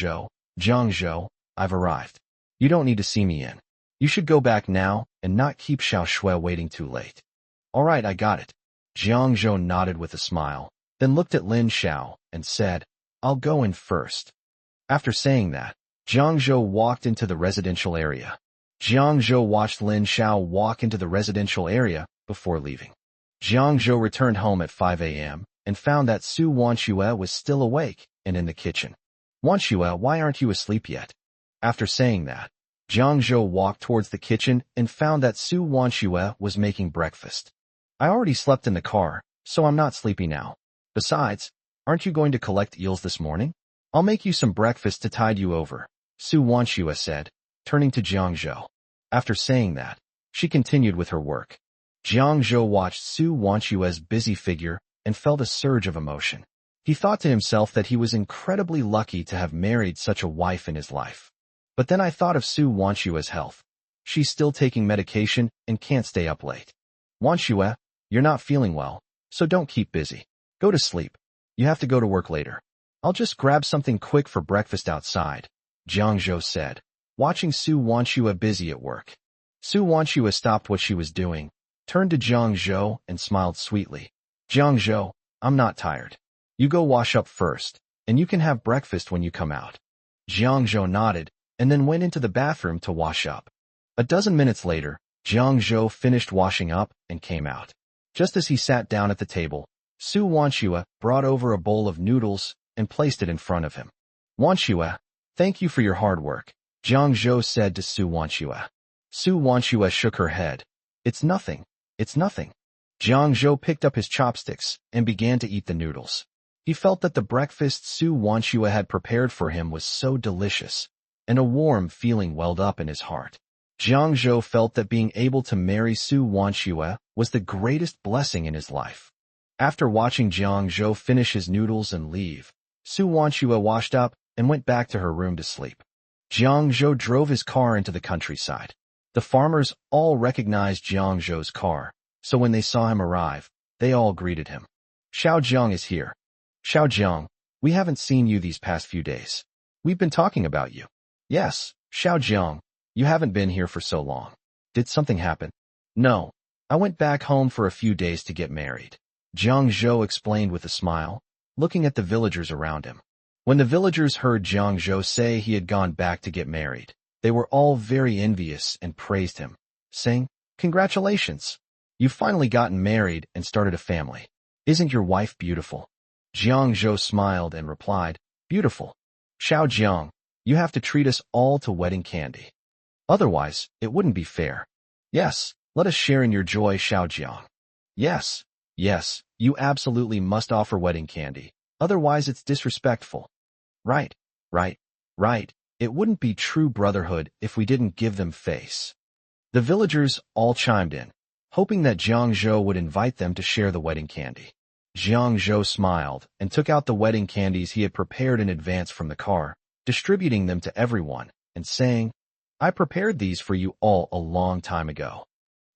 Zhou, I've arrived. You don't need to see me in. You should go back now and not keep Xiao Xue waiting too late. All right, I got it. Jiang Zhou nodded with a smile, then looked at Lin Xiao and said, I'll go in first. After saying that, Jiang Zhou walked into the residential area. Jiang Zhou watched Lin Xiao walk into the residential area before leaving. Jiang Zhou returned home at 5 a.m. and found that Su Wanxue was still awake and in the kitchen. Wanxue, why aren't you asleep yet? After saying that, Jiang Zhou walked towards the kitchen and found that Su Wanxue was making breakfast. I already slept in the car, so I'm not sleepy now. Besides, aren't you going to collect eels this morning? I'll make you some breakfast to tide you over, Su Wanxue said, turning to Jiang Zhou. After saying that, she continued with her work. Jiang Zhou watched Su Wanxue's busy figure and felt a surge of emotion. He thought to himself that he was incredibly lucky to have married such a wife in his life. But then I thought of Su Wanxue's health. She's still taking medication and can't stay up late. Wanxue, you're not feeling well, so don't keep busy. Go to sleep. You have to go to work later. I'll just grab something quick for breakfast outside, Jiang Zhou said, watching Su Wanxue busy at work. Su Wanxue stopped what she was doing, turned to Jiang Zhou and smiled sweetly. Jiang Zhou, I'm not tired. You go wash up first, and you can have breakfast when you come out. Jiang Zhou nodded, and then went into the bathroom to wash up. A dozen minutes later, Jiang Zhou finished washing up and came out. Just as he sat down at the table, Su Wanxue brought over a bowl of noodles and placed it in front of him. Wanxue, thank you for your hard work, Jiang Zhou said to Su Wanxue. Su Wanxue shook her head. It's nothing. It's nothing. Jiang Zhou picked up his chopsticks and began to eat the noodles. He felt that the breakfast Su Wanxue had prepared for him was so delicious, and a warm feeling welled up in his heart. Jiang Zhou felt that being able to marry Su Wanxue was the greatest blessing in his life. After watching Jiang Zhou finish his noodles and leave, Su Wanxue washed up and went back to her room to sleep. Jiang Zhou drove his car into the countryside. The farmers all recognized Jiang Zhou's car, so when they saw him arrive, they all greeted him. Xiao Jiang is here. Xiao Jiang, we haven't seen you these past few days. We've been talking about you. Yes, Xiao Jiang, you haven't been here for so long. Did something happen? No, I went back home for a few days to get married, Jiang Zhou explained with a smile, looking at the villagers around him. When the villagers heard Jiang Zhou say he had gone back to get married, they were all very envious and praised him, saying, Congratulations! You've finally gotten married and started a family. Isn't your wife beautiful? Jiang Zhou smiled and replied, Beautiful. Xiao Jiang, you have to treat us all to wedding candy. Otherwise, it wouldn't be fair. Yes, let us share in your joy, Xiao Jiang. Yes, you absolutely must offer wedding candy. Otherwise, it's disrespectful. Right. It wouldn't be true brotherhood if we didn't give them face. The villagers all chimed in, hoping that Jiang Zhou would invite them to share the wedding candy. Jiang Zhou smiled and took out the wedding candies he had prepared in advance from the car, distributing them to everyone, and saying, I prepared these for you all a long time ago.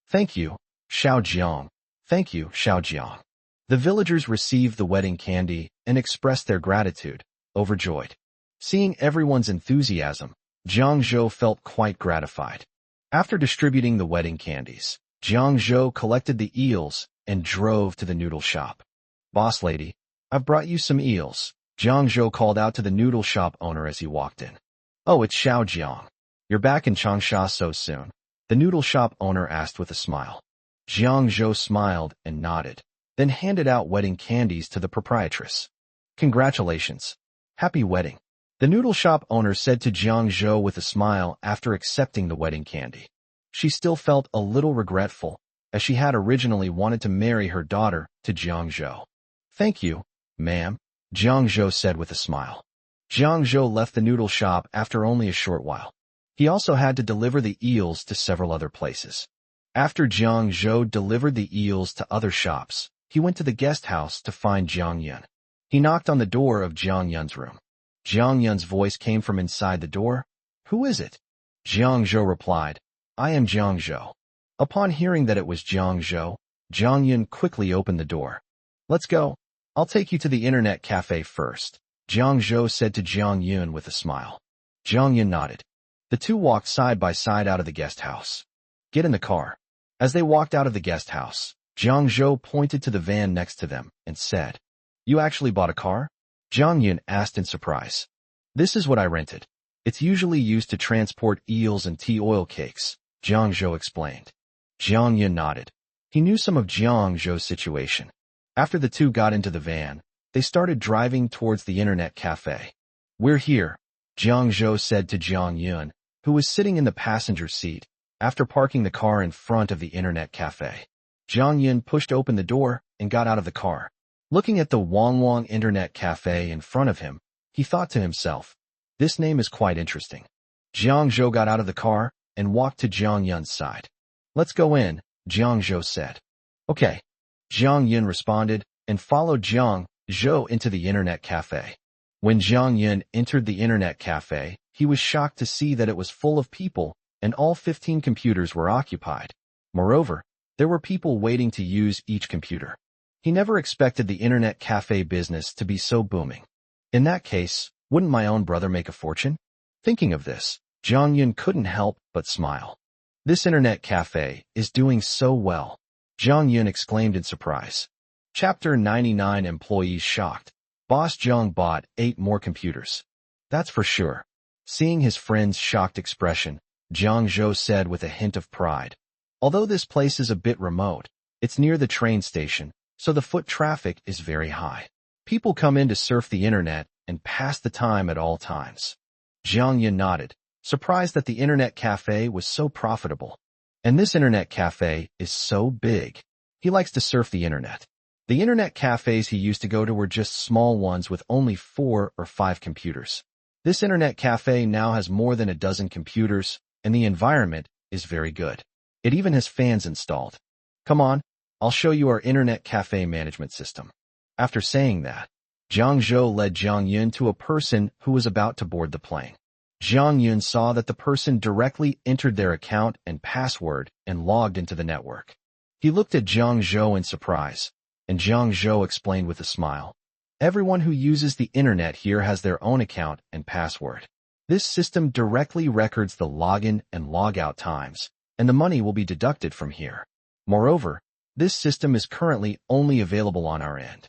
Thank you, Xiao Jiang. Thank you, Xiao Jiang. The villagers received the wedding candy and expressed their gratitude, overjoyed. Seeing everyone's enthusiasm, Jiang Zhou felt quite gratified. After distributing the wedding candies, Jiang Zhou collected the eels and drove to the noodle shop. Boss lady, I've brought you some eels, Jiang Zhou called out to the noodle shop owner as he walked in. Oh, it's Xiao Jiang. You're back in Changsha so soon, the noodle shop owner asked with a smile. Jiang Zhou smiled and nodded, then handed out wedding candies to the proprietress. Congratulations. Happy wedding. The noodle shop owner said to Jiang Zhou with a smile after accepting the wedding candy. She still felt a little regretful, as she had originally wanted to marry her daughter to Jiang Zhou. Thank you, ma'am, Jiang Zhou said with a smile. Jiang Zhou left the noodle shop after only a short while. He also had to deliver the eels to several other places. After Jiang Zhou delivered the eels to other shops, he went to the guest house to find Jiang Yun. He knocked on the door of Jiang Yun's room. Jiang Yun's voice came from inside the door. Who is it? Jiang Zhou replied, I am Jiang Zhou. Upon hearing that it was Jiang Zhou, Jiang Yun quickly opened the door. Let's go. I'll take you to the internet cafe first, Jiang Zhou said to Jiang Yun with a smile. Jiang Yun nodded. The two walked side by side out of the guest house. Get in the car. As they walked out of the guest house, Jiang Zhou pointed to the van next to them and said, You actually bought a car? Jiang Yun asked in surprise. This is what I rented. It's usually used to transport eels and tea oil cakes, Jiang Zhou explained. Jiang Yun nodded. He knew some of Jiang Zhou's situation. After the two got into the van, they started driving towards the internet cafe. We're here, Jiang Zhou said to Jiang Yun, who was sitting in the passenger seat, after parking the car in front of the internet cafe. Jiang Yun pushed open the door and got out of the car. Looking at the Wang Internet Cafe in front of him, he thought to himself, this name is quite interesting. Jiang Zhou got out of the car and walked to Jiang Yun's side. Let's go in, Jiang Zhou said. Okay. Jiang Yun responded and followed Jiang Zhou into the Internet Cafe. When Jiang Yun entered the Internet Cafe, he was shocked to see that it was full of people and all 15 computers were occupied. Moreover, there were people waiting to use each computer. He never expected the internet cafe business to be so booming. In that case, wouldn't my own brother make a fortune? Thinking of this, Jiang Yun couldn't help but smile. This internet cafe is doing so well, Jiang Yun exclaimed in surprise. Chapter 99 Employees shocked. Boss Jiang bought 8 more computers. That's for sure. Seeing his friend's shocked expression, Jiang Zhou said with a hint of pride. Although this place is a bit remote, it's near the train station, so the foot traffic is very high. People come in to surf the internet and pass the time at all times. Jiang Yun nodded, surprised that the internet cafe was so profitable. And this internet cafe is so big. He likes to surf the internet. The internet cafes he used to go to were just small ones with only 4 or 5 computers. This internet cafe now has more than a dozen computers, and the environment is very good. It even has fans installed. Come on, I'll show you our internet cafe management system. After saying that, Jiang Zhou led Jiang Yun to a person who was about to board the plane. Jiang Yun saw that the person directly entered their account and password and logged into the network. He looked at Jiang Zhou in surprise, and Jiang Zhou explained with a smile. Everyone who uses the internet here has their own account and password. This system directly records the login and logout times, and the money will be deducted from here. Moreover, this system is currently only available on our end.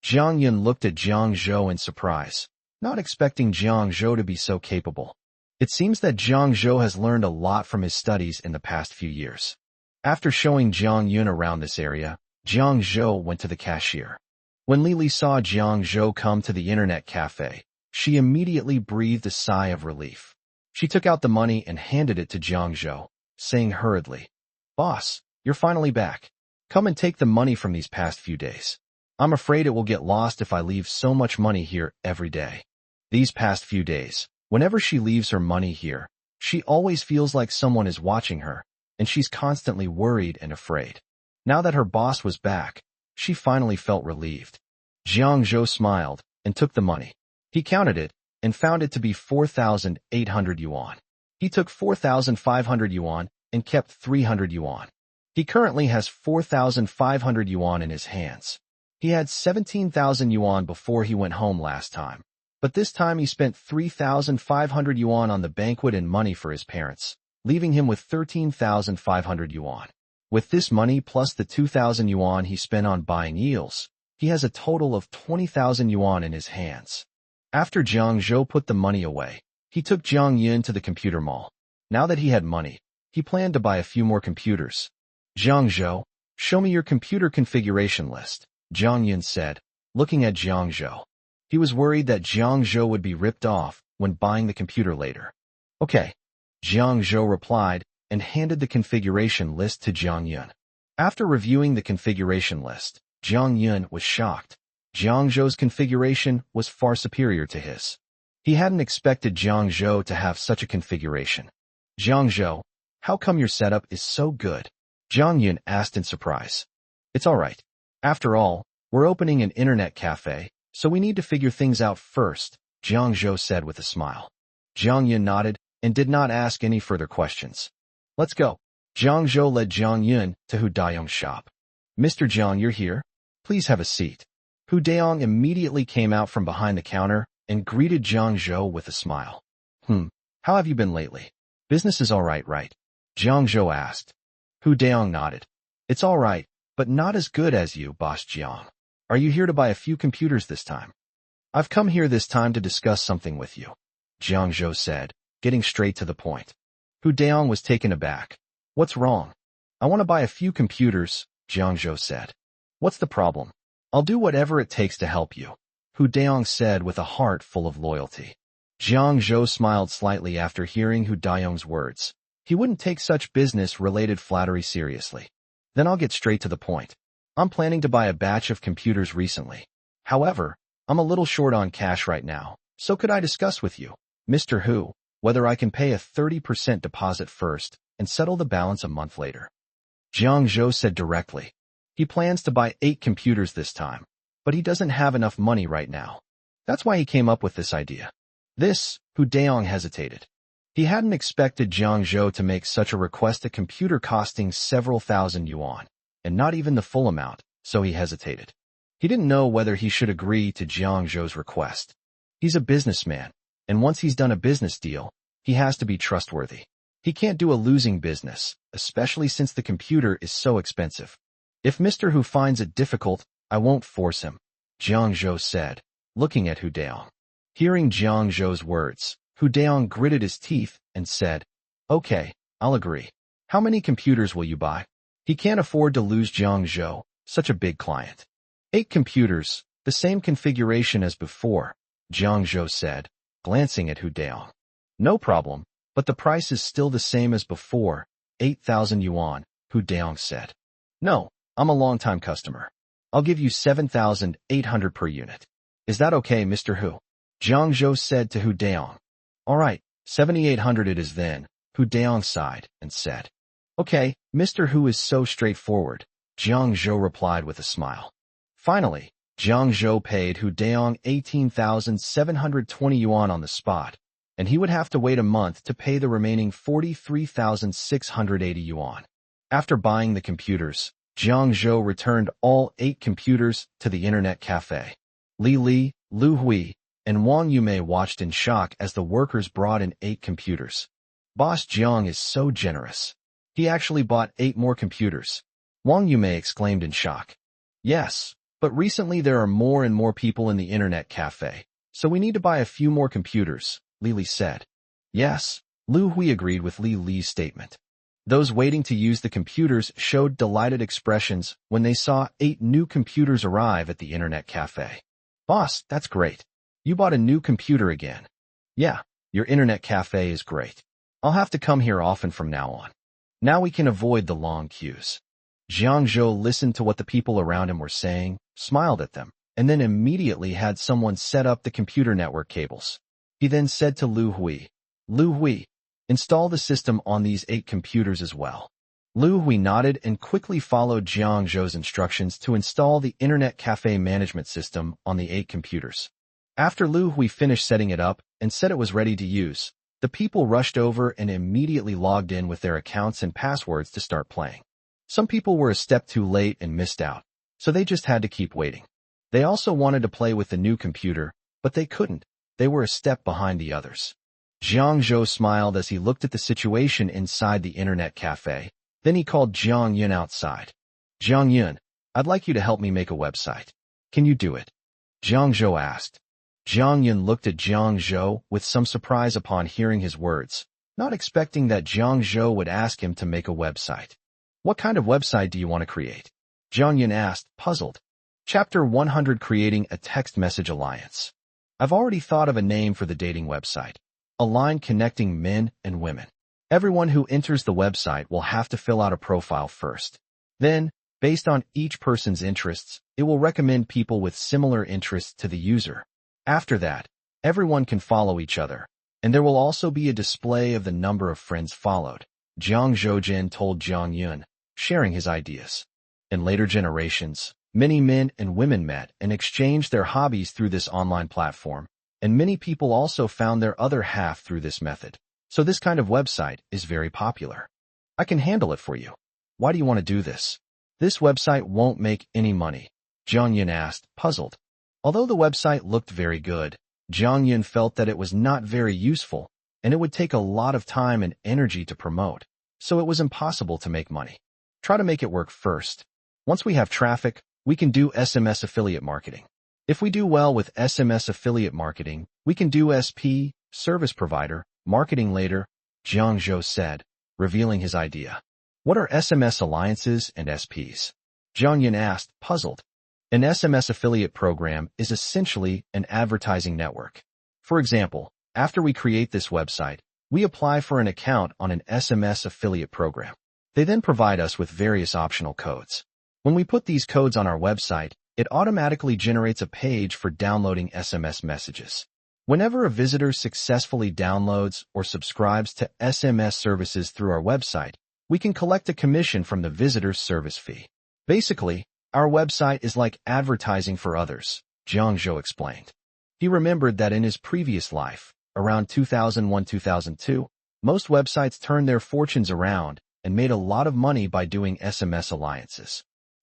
Jiang Yun looked at Jiang Zhou in surprise, not expecting Jiang Zhou to be so capable. It seems that Jiang Zhou has learned a lot from his studies in the past few years. After showing Jiang Yun around this area, Jiang Zhou went to the cashier. When Lili saw Jiang Zhou come to the internet cafe, she immediately breathed a sigh of relief. She took out the money and handed it to Jiang Zhou, saying hurriedly, Boss, you're finally back. Come and take the money from these past few days. I'm afraid it will get lost if I leave so much money here every day. These past few days, whenever she leaves her money here, she always feels like someone is watching her, and she's constantly worried and afraid. Now that her boss was back, she finally felt relieved. Jiang Zhou smiled and took the money. He counted it and found it to be 4,800 yuan. He took 4,500 yuan and kept 300 yuan. He currently has 4,500 yuan in his hands. He had 17,000 yuan before he went home last time, but this time he spent 3,500 yuan on the banquet and money for his parents, leaving him with 13,500 yuan. With this money plus the 2,000 yuan he spent on buying eels, he has a total of 20,000 yuan in his hands. After Jiang Zhou put the money away, he took Jiang Yun to the computer mall. Now that he had money, he planned to buy a few more computers. Jiang Zhou, show me your computer configuration list, Jiang Yun said, looking at Jiang Zhou. He was worried that Jiang Zhou would be ripped off when buying the computer later. Okay, Jiang Zhou replied and handed the configuration list to Jiang Yun. After reviewing the configuration list, Jiang Yun was shocked. Jiang Zhou's configuration was far superior to his. He hadn't expected Jiang Zhou to have such a configuration. Jiang Zhou, how come your setup is so good? Jiang Yun asked in surprise. It's all right. After all, we're opening an internet cafe, so we need to figure things out first, Jiang Zhou said with a smile. Jiang Yun nodded and did not ask any further questions. Let's go. Jiang Zhou led Jiang Yun to Hu Daiyong's shop. Mr. Jiang, you're here? Please have a seat. Hu Daiyong immediately came out from behind the counter and greeted Jiang Zhou with a smile. How have you been lately? Business is all right, right? Jiang Zhou asked. Hu Daiyong nodded. It's all right, but not as good as you, Boss Jiang. Are you here to buy a few computers this time? I've come here this time to discuss something with you, Jiang Zhou said, getting straight to the point. Hu Daiyong was taken aback. What's wrong? I want to buy a few computers, Jiang Zhou said. What's the problem? I'll do whatever it takes to help you, Hu Daiyong said with a heart full of loyalty. Jiang Zhou smiled slightly after hearing Hu Daiyong's words. He wouldn't take such business-related flattery seriously. Then I'll get straight to the point. I'm planning to buy a batch of computers recently. However, I'm a little short on cash right now, so could I discuss with you, Mr. Hu, whether I can pay a 30% deposit first and settle the balance a month later? Jiang Zhou said directly. He plans to buy 8 computers this time, but he doesn't have enough money right now. That's why he came up with this idea. Hu Daiyong hesitated. He hadn't expected Jiang Zhou to make such a request, a computer costing several thousand yuan, and not even the full amount, so he hesitated. He didn't know whether he should agree to Jiang Zhou's request. He's a businessman, and once he's done a business deal, he has to be trustworthy. He can't do a losing business, especially since the computer is so expensive. If Mr. Hu finds it difficult, I won't force him, Jiang Zhou said, looking at Hu Daiyong. Hearing Jiang Zhou's words, Hu Daiyong gritted his teeth and said, Okay, I'll agree. How many computers will you buy? He can't afford to lose Jiang Zhou, such a big client. 8 computers, the same configuration as before, Jiang Zhou said, glancing at Hu Daiyong. No problem, but the price is still the same as before, 8,000 yuan, Hu Daiyong said. No, I'm a long-time customer. I'll give you 7,800 per unit. Is that okay, Mr. Hu? Jiang Zhou said to Hu Daiyong. All right, 7,800 it is then, Hu Daiyong sighed and said. Okay, Mr. Hu is so straightforward, Jiang Zhou replied with a smile. Finally, Jiang Zhou paid Hu Daiyong 18,720 yuan on the spot, and he would have to wait a month to pay the remaining 43,680 yuan. After buying the computers, Jiang Zhou returned all 8 computers to the internet cafe. Li Li, Lu Hui, and Wang Yumei watched in shock as the workers brought in 8 computers. Boss Jiang is so generous. He actually bought 8 more computers. Wang Yumei exclaimed in shock. Yes, but recently there are more and more people in the internet cafe, so we need to buy a few more computers, Li Li said. Yes, Lu Hui agreed with Li Li's statement. Those waiting to use the computers showed delighted expressions when they saw 8 new computers arrive at the internet cafe. Boss, that's great. You bought a new computer again. Yeah, your internet cafe is great. I'll have to come here often from now on. Now we can avoid the long queues. Jiang Zhou listened to what the people around him were saying, smiled at them, and then immediately had someone set up the computer network cables. He then said to Lu Hui, install the system on these 8 computers as well. Lu Hui nodded and quickly followed Jiang Zhou's instructions to install the internet cafe management system on the 8 computers. After Lu Hui finished setting it up and said it was ready to use, the people rushed over and immediately logged in with their accounts and passwords to start playing. Some people were a step too late and missed out, so they just had to keep waiting. They also wanted to play with the new computer, but they couldn't. They were a step behind the others. Jiang Zhou smiled as he looked at the situation inside the internet cafe. Then he called Jiang Yun outside. Jiang Yun, I'd like you to help me make a website. Can you do it? Jiang Zhou asked. Jiang Yun looked at Jiang Zhou with some surprise upon hearing his words, not expecting that Jiang Zhou would ask him to make a website. What kind of website do you want to create? Jiang Yun asked, puzzled. Chapter 100, Creating a Text Message Alliance. I've already thought of a name for the dating website. A line connecting men and women. Everyone who enters the website will have to fill out a profile first. Then, based on each person's interests, it will recommend people with similar interests to the user. After that, everyone can follow each other, and there will also be a display of the number of friends followed. Jiang Zhoujin told Jiang Yun, sharing his ideas. In later generations, many men and women met and exchanged their hobbies through this online platform, and many people also found their other half through this method. So this kind of website is very popular. I can handle it for you. Why do you want to do this? This website won't make any money, Jiang Yun asked, puzzled. Although the website looked very good, Jiang Yun felt that it was not very useful, and it would take a lot of time and energy to promote, so it was impossible to make money. Try to make it work first. Once we have traffic, we can do SMS affiliate marketing. If we do well with SMS affiliate marketing, we can do SP, service provider, marketing later, Jiang Zhou said, revealing his idea. What are SMS alliances and SPs? Jiang Yun asked, puzzled. An SMS affiliate program is essentially an advertising network. For example, after we create this website, we apply for an account on an SMS affiliate program. They then provide us with various optional codes. When we put these codes on our website, it automatically generates a page for downloading SMS messages. Whenever a visitor successfully downloads or subscribes to SMS services through our website, we can collect a commission from the visitor's service fee. Basically, our website is like advertising for others, Jiang Zhou explained. He remembered that in his previous life, around 2001-2002, most websites turned their fortunes around and made a lot of money by doing SMS alliances.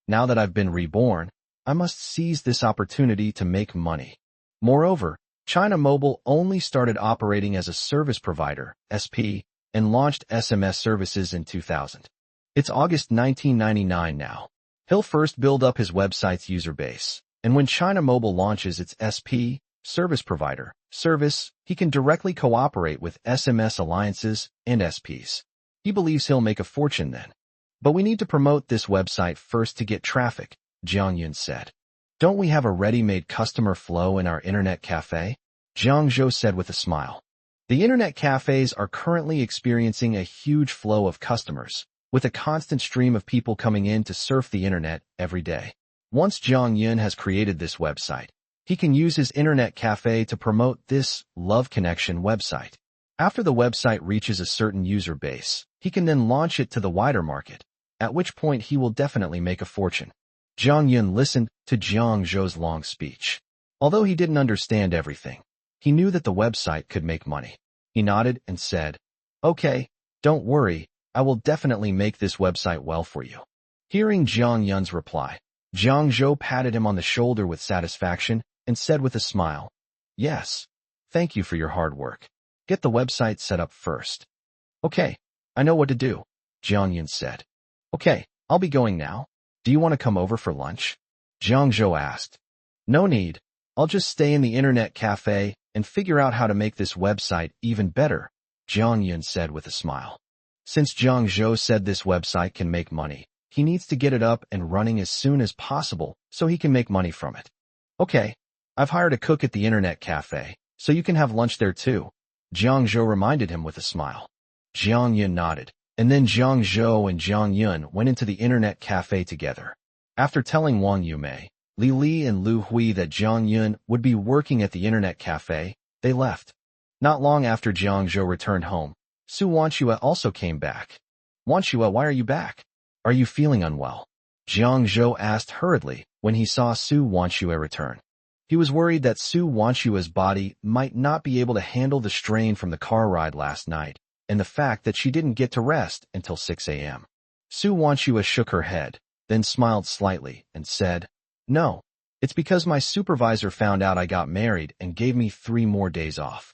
Now that I've been reborn, I must seize this opportunity to make money. Moreover, China Mobile only started operating as a service provider, SP, and launched SMS services in 2000. It's August 1999 now. He'll first build up his website's user base, and when China Mobile launches its SP, service provider, service, he can directly cooperate with SMS alliances and SPs. He believes he'll make a fortune then. But we need to promote this website first to get traffic, Jiang Yun said. Don't we have a ready-made customer flow in our internet cafe? Jiang Zhou said with a smile. The internet cafes are currently experiencing a huge flow of customers, with a constant stream of people coming in to surf the internet every day. Once Jiang Yun has created this website, he can use his internet cafe to promote this Love Connection website. After the website reaches a certain user base, he can then launch it to the wider market, at which point he will definitely make a fortune. Jiang Yun listened to Jiang Zhou's long speech. Although he didn't understand everything, he knew that the website could make money. He nodded and said, "Okay, don't worry, I will definitely make this website well for you." Hearing Jiang Yun's reply, Jiang Zhou patted him on the shoulder with satisfaction and said with a smile, "Yes, thank you for your hard work. Get the website set up first." "Okay, I know what to do," Jiang Yun said. "Okay, I'll be going now. Do you want to come over for lunch?" Jiang Zhou asked. "No need. I'll just stay in the internet cafe and figure out how to make this website even better," Jiang Yun said with a smile. Since Jiang Zhou said this website can make money, he needs to get it up and running as soon as possible so he can make money from it. "Okay, I've hired a cook at the internet cafe, so you can have lunch there too," Jiang Zhou reminded him with a smile. Jiang Yun nodded, and then Jiang Zhou and Jiang Yun went into the internet cafe together. After telling Wang Yumei, Li Li and Lu Hui that Jiang Yun would be working at the internet cafe, they left. Not long after Jiang Zhou returned home, Su Wanxue also came back. "Wanxue, why are you back? Are you feeling unwell?" Jiang Zhou asked hurriedly when he saw Su Wanxue return. He was worried that Su Wanxue's body might not be able to handle the strain from the car ride last night, and the fact that she didn't get to rest until 6 a.m. Su Wanxue shook her head, then smiled slightly and said, "No, it's because my supervisor found out I got married and gave me 3 more days off."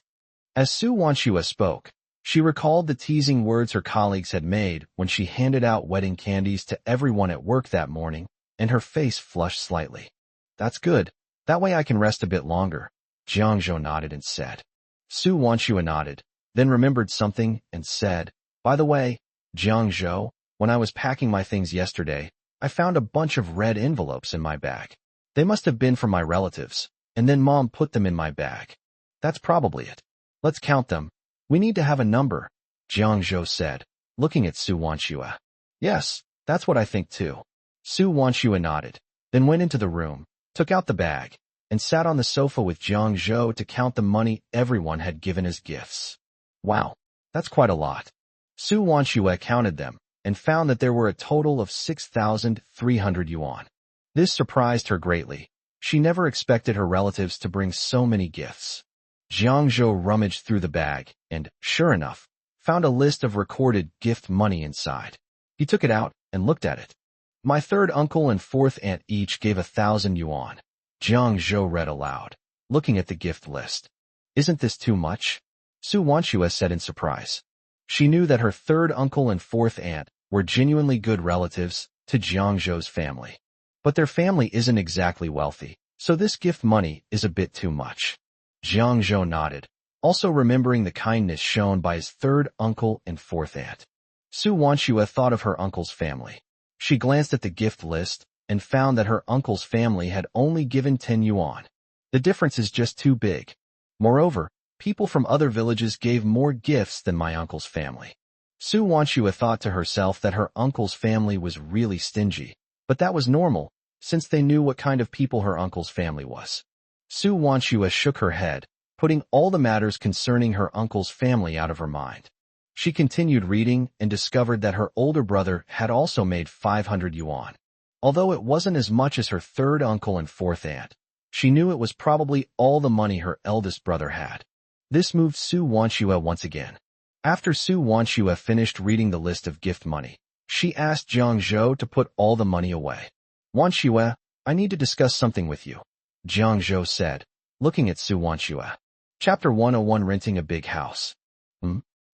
As Su Wanxue spoke, she recalled the teasing words her colleagues had made when she handed out wedding candies to everyone at work that morning, and her face flushed slightly. "That's good. That way I can rest a bit longer," Jiang Zhou nodded and said. Su Wanxue nodded, then remembered something and said, "By the way, Jiang Zhou, when I was packing my things yesterday, I found a bunch of red envelopes in my bag. They must have been from my relatives. and then Mom put them in my bag. That's probably it. Let's count them. We need to have a number, Jiang Zhou said, looking at Su Wanxue. Yes, that's what I think too. Su Wanxue nodded, then went into the room, took out the bag, and sat on the sofa with Jiang Zhou to count the money everyone had given as gifts. Wow, that's quite a lot. Su Wanxue counted them, and found that there were a total of 6,300 yuan. This surprised her greatly. She never expected her relatives to bring so many gifts. Jiang Zhou rummaged through the bag, and, sure enough, found a list of recorded gift money inside. He took it out and looked at it. My third uncle and fourth aunt each gave 1,000 yuan. Jiang Zhou read aloud, looking at the gift list. Isn't this too much? Su Wanxue said in surprise. She knew that her third uncle and fourth aunt were genuinely good relatives to Jiang Zhou's family. But their family isn't exactly wealthy, so this gift money is a bit too much. Jiang Zhou nodded, also remembering the kindness shown by his third uncle and fourth aunt. Su Wanxue thought of her uncle's family. She glanced at the gift list and found that her uncle's family had only given 10 yuan. The difference is just too big. Moreover, people from other villages gave more gifts than my uncle's family. Su Wanxue thought to herself that her uncle's family was really stingy, but that was normal, since they knew what kind of people her uncle's family was. Su Wanxue shook her head, putting all the matters concerning her uncle's family out of her mind. She continued reading and discovered that her older brother had also made 500 yuan. Although it wasn't as much as her third uncle and fourth aunt, she knew it was probably all the money her eldest brother had. This moved Su Wanxue once again. After Su Wanxue finished reading the list of gift money, she asked Jiang Zhou to put all the money away. Wanxue, I need to discuss something with you, Jiang Zhou said, looking at Su Wanxue. Chapter 101 Renting a Big House.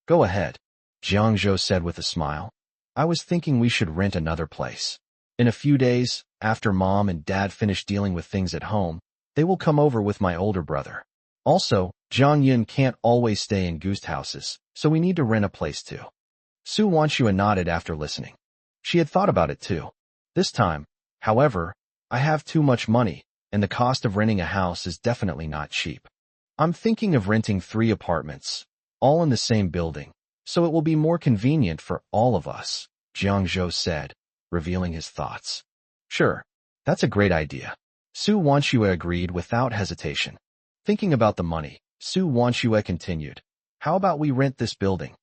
Go ahead, Jiang Zhou said with a smile. I was thinking we should rent another place. In a few days, after Mom and Dad finish dealing with things at home, they will come over with my older brother. Also, Zhang Yun can't always stay in ghost houses, so we need to rent a place too. Su Wanxue nodded after listening. She had thought about it too. This time, however, I have too much money, and the cost of renting a house is definitely not cheap. I'm thinking of renting 3 apartments, all in the same building, so it will be more convenient for all of us, Jiang Zhou said, revealing his thoughts. Sure, that's a great idea. Su Wanxue agreed without hesitation. Thinking about the money, Su Wanxue continued. How about we rent this building?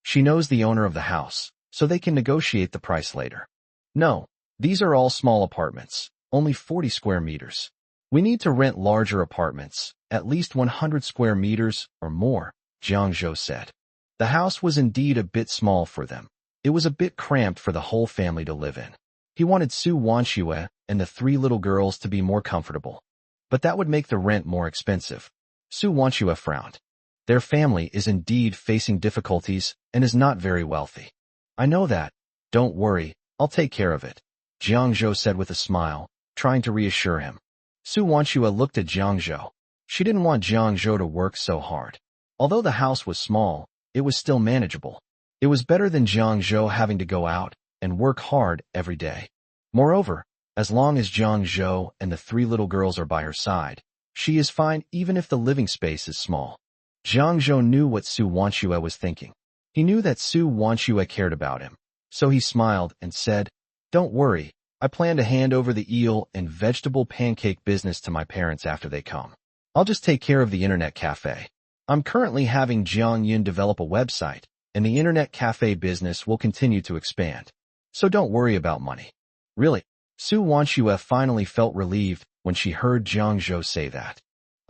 She knows the owner of the house, so they can negotiate the price later. No, these are all small apartments, only 40 square meters. We need to rent larger apartments, at least 100 square meters or more, Jiang Zhou said. The house was indeed a bit small for them. It was a bit cramped for the whole family to live in. He wanted Su Wanxue and the 3 little girls to be more comfortable. But that would make the rent more expensive. Su Wanxue frowned. Their family is indeed facing difficulties and is not very wealthy. I know that. Don't worry, I'll take care of it, Jiang Zhou said with a smile, trying to reassure him. Su Wanxue looked at Jiang Zhou. She didn't want Jiang Zhou to work so hard. Although the house was small, it was still manageable. It was better than Jiang Zhou having to go out and work hard every day. Moreover, as long as Jiang Zhou and the 3 little girls are by her side, she is fine even if the living space is small. Jiang Zhou knew what Su Wanxue was thinking. He knew that Su Wanxue cared about him, so he smiled and said, Don't worry, I plan to hand over the eel and vegetable pancake business to my parents after they come. I'll just take care of the internet cafe. I'm currently having Jiang Yun develop a website, and the internet cafe business will continue to expand. So don't worry about money. Really? Su Wanxue finally felt relieved when she heard Jiang Zhou say that.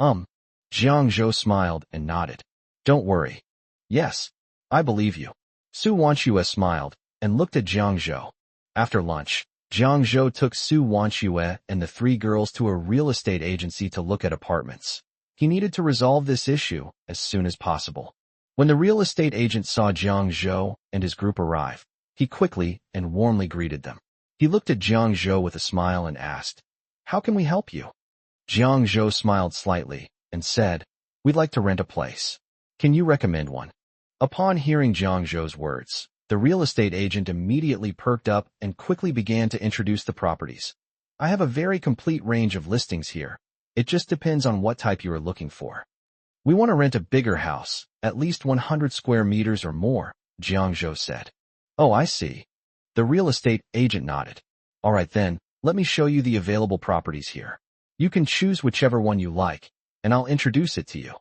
Jiang Zhou smiled and nodded. Don't worry. Yes, I believe you. Su Wanxue smiled and looked at Jiang Zhou. After lunch, Jiang Zhou took Su Wanxue and the 3 girls to a real estate agency to look at apartments. He needed to resolve this issue as soon as possible. When the real estate agent saw Jiang Zhou and his group arrive, he quickly and warmly greeted them. He looked at Jiang Zhou with a smile and asked, How can we help you? Jiang Zhou smiled slightly and said, We'd like to rent a place. Can you recommend one? Upon hearing Jiang Zhou's words, the real estate agent immediately perked up and quickly began to introduce the properties. I have a very complete range of listings here. It just depends on what type you are looking for. We want to rent a bigger house, at least 100 square meters or more, Jiangzhou said. Oh, I see. The real estate agent nodded. All right then, let me show you the available properties here. You can choose whichever one you like, and I'll introduce it to you.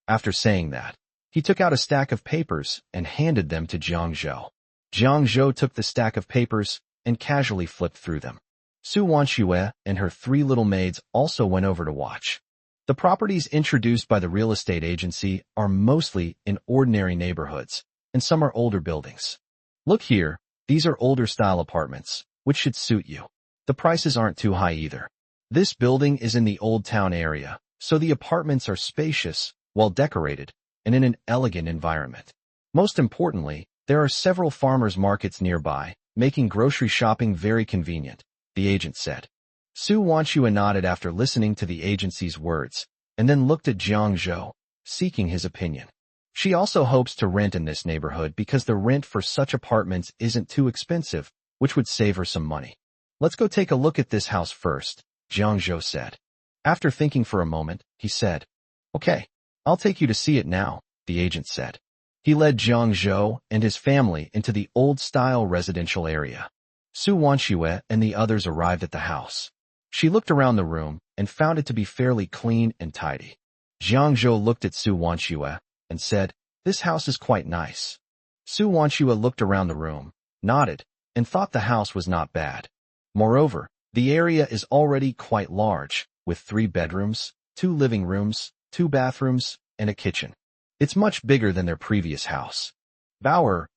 After saying that, he took out a stack of papers and handed them to Jiangzhou. Jiangzhou took the stack of papers and casually flipped through them. Su Wanxue and her 3 little maids also went over to watch. The properties introduced by the real estate agency are mostly in ordinary neighborhoods, and some are older buildings. Look here, these are older style apartments, which should suit you. The prices aren't too high either. This building is in the Old Town area, so the apartments are spacious, well decorated, and in an elegant environment. Most importantly, there are several farmers' markets nearby, making grocery shopping very convenient, the agent said. Su Wanxue nodded after listening to the agency's words, and then looked at Jiangzhou, seeking his opinion. She also hopes to rent in this neighborhood because the rent for such apartments isn't too expensive, which would save her some money. Let's go take a look at this house first, Jiangzhou said. After thinking for a moment, he said, Okay, I'll take you to see it now, the agent said. He led Jiangzhou and his family into the old-style residential area. Su Wanxue and the others arrived at the house. She looked around the room and found it to be fairly clean and tidy. Jiangzhou looked at Su Wanxue and said, This house is quite nice. Su Wanxue looked around the room, nodded, and thought the house was not bad. Moreover, the area is already quite large, with 3 bedrooms, 2 living rooms, 2 bathrooms, and a kitchen. It's much bigger than their previous house. Bayer,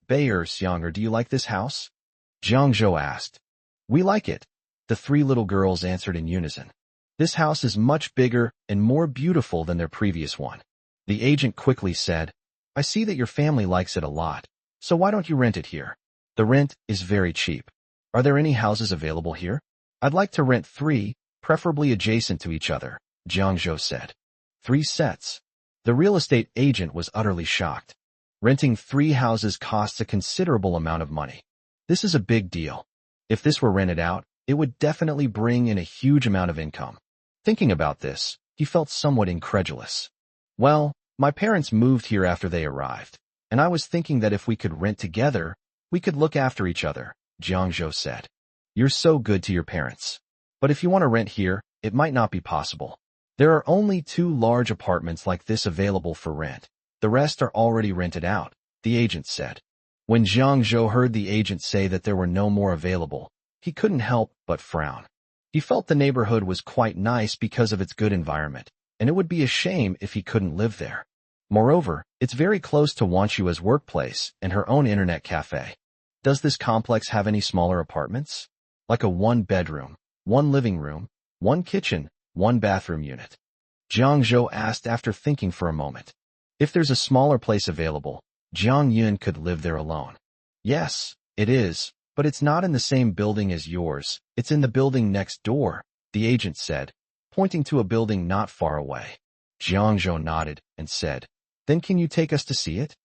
Younger, do you like this house? Jiangzhou asked. We like it, the 3 little girls answered in unison. This house is much bigger and more beautiful than their previous one. The agent quickly said, I see that your family likes it a lot, so why don't you rent it here? The rent is very cheap. Are there any houses available here? I'd like to rent 3, preferably adjacent to each other, Jiangzhou said. 3 sets. The real estate agent was utterly shocked. Renting 3 houses costs a considerable amount of money. This is a big deal. If this were rented out, it would definitely bring in a huge amount of income. Thinking about this, he felt somewhat incredulous. Well, my parents moved here after they arrived, and I was thinking that if we could rent together, we could look after each other, Jiangzhou said. You're so good to your parents. But if you want to rent here, it might not be possible. There are only 2 large apartments like this available for rent. The rest are already rented out, the agent said. When Jiangzhou heard the agent say that there were no more available, he couldn't help but frown. He felt the neighborhood was quite nice because of its good environment, and it would be a shame if he couldn't live there. Moreover, it's very close to Wanshua's workplace and her own internet cafe. Does this complex have any smaller apartments? Like a 1-bedroom, 1 living room, 1 kitchen, 1 bathroom unit? Jiangzhou asked after thinking for a moment. If there's a smaller place available, Jiang Yun could live there alone. Yes, it is, but it's not in the same building as yours. It's in the building next door, the agent said, pointing to a building not far away. Jiangzhou nodded and said, Then can you take us to see it?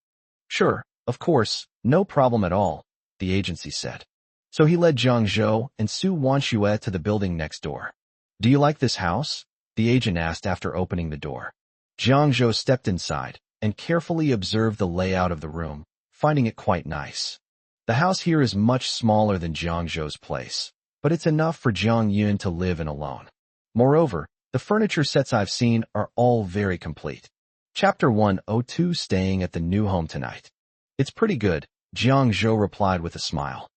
Sure, of course, no problem at all, the agency said. So he led Jiangzhou and Su Wanxue to the building next door. Do you like this house? The agent asked after opening the door. Jiangzhou stepped inside and carefully observed the layout of the room, finding it quite nice. The house here is much smaller than Jiangzhou's place, but it's enough for Jiang Yun to live in alone. Moreover, the furniture sets I've seen are all very complete. Chapter 102 Staying at the New Home Tonight. It's pretty good, Jiangzhou replied with a smile.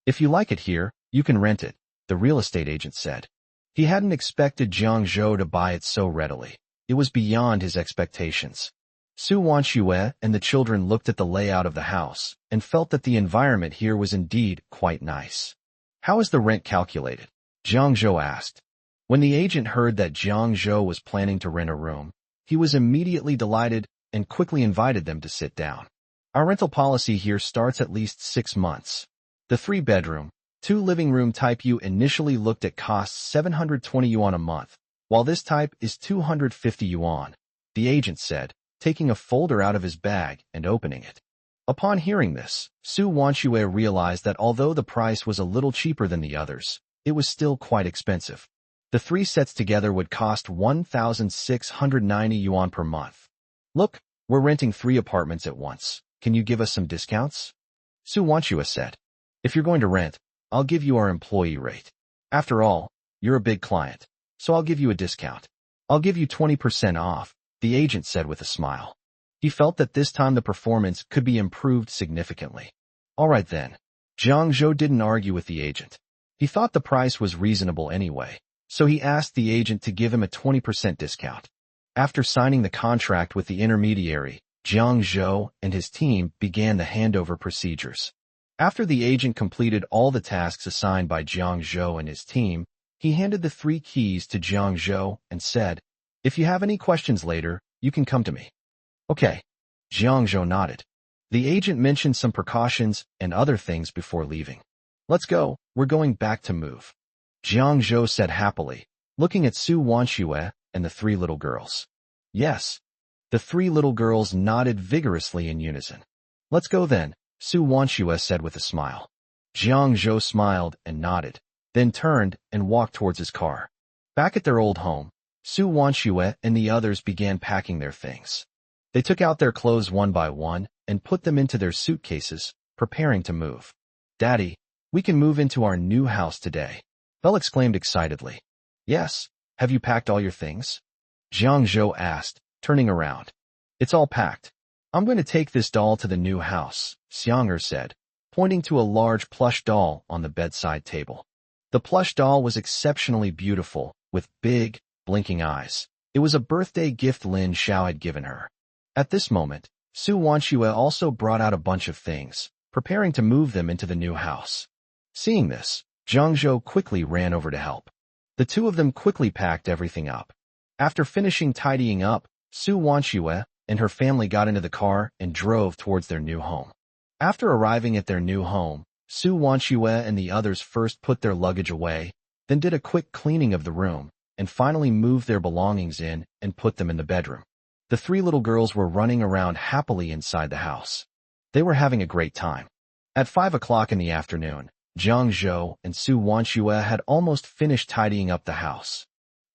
If you like it here, you can rent it, the real estate agent said. He hadn't expected Jiangzhou to buy it so readily. It was beyond his expectations. Su Wanxue and the children looked at the layout of the house and felt that the environment here was indeed quite nice. How is the rent calculated? Jiangzhou asked. When the agent heard that Jiangzhou was planning to rent a room, he was immediately delighted and quickly invited them to sit down. Our rental policy here starts at least 6 months. The 3-bedroom, 2 living room type you initially looked at costs 720 yuan a month, while this type is 250 yuan, the agent said, taking a folder out of his bag and opening it. Upon hearing this, Su Wanxue realized that although the price was a little cheaper than the others, it was still quite expensive. The 3 sets together would cost 1,690 yuan per month. Look, we're renting 3 apartments at once. Can you give us some discounts? Su Wanchua said. If you're going to rent, I'll give you our employee rate. After all, you're a big client, so I'll give you a discount. I'll give you 20% off, the agent said with a smile. He felt that this time the performance could be improved significantly. All right then. Jiang Zhou didn't argue with the agent. He thought the price was reasonable anyway, so he asked the agent to give him a 20% discount. After signing the contract with the intermediary, Jiang Zhou and his team began the handover procedures. After the agent completed all the tasks assigned by Jiang Zhou and his team, he handed the 3 keys to Jiang Zhou and said, "If you have any questions later, you can come to me." Okay. Jiang Zhou nodded. The agent mentioned some precautions and other things before leaving. Let's go, we're going back to move. Jiang Zhou said happily, looking at Su Wanxue and the 3 little girls. Yes. The 3 little girls nodded vigorously in unison. Let's go then, Su Wanxue said with a smile. Jiang Zhou smiled and nodded, then turned and walked towards his car. Back at their old home, Su Wanxue and the others began packing their things. They took out their clothes one by one and put them into their suitcases, preparing to move. Daddy, we can move into our new house today, Belle exclaimed excitedly. Yes, have you packed all your things? Jiang Zhou asked, turning around. It's all packed. I'm going to take this doll to the new house, Xiang'er said, pointing to a large plush doll on the bedside table. The plush doll was exceptionally beautiful, with big, blinking eyes. It was a birthday gift Lin Xiao had given her. At this moment, Su Wanxue also brought out a bunch of things, preparing to move them into the new house. Seeing this, Jiang Zhou quickly ran over to help. The 2 of them quickly packed everything up. After finishing tidying up, Su Wanxue and her family got into the car and drove towards their new home. After arriving at their new home, Su Wanxue and the others first put their luggage away, then did a quick cleaning of the room, and finally moved their belongings in and put them in the bedroom. The 3 little girls were running around happily inside the house. They were having a great time. At 5 o'clock in the afternoon, Jiang Zhou and Su Wanxue had almost finished tidying up the house.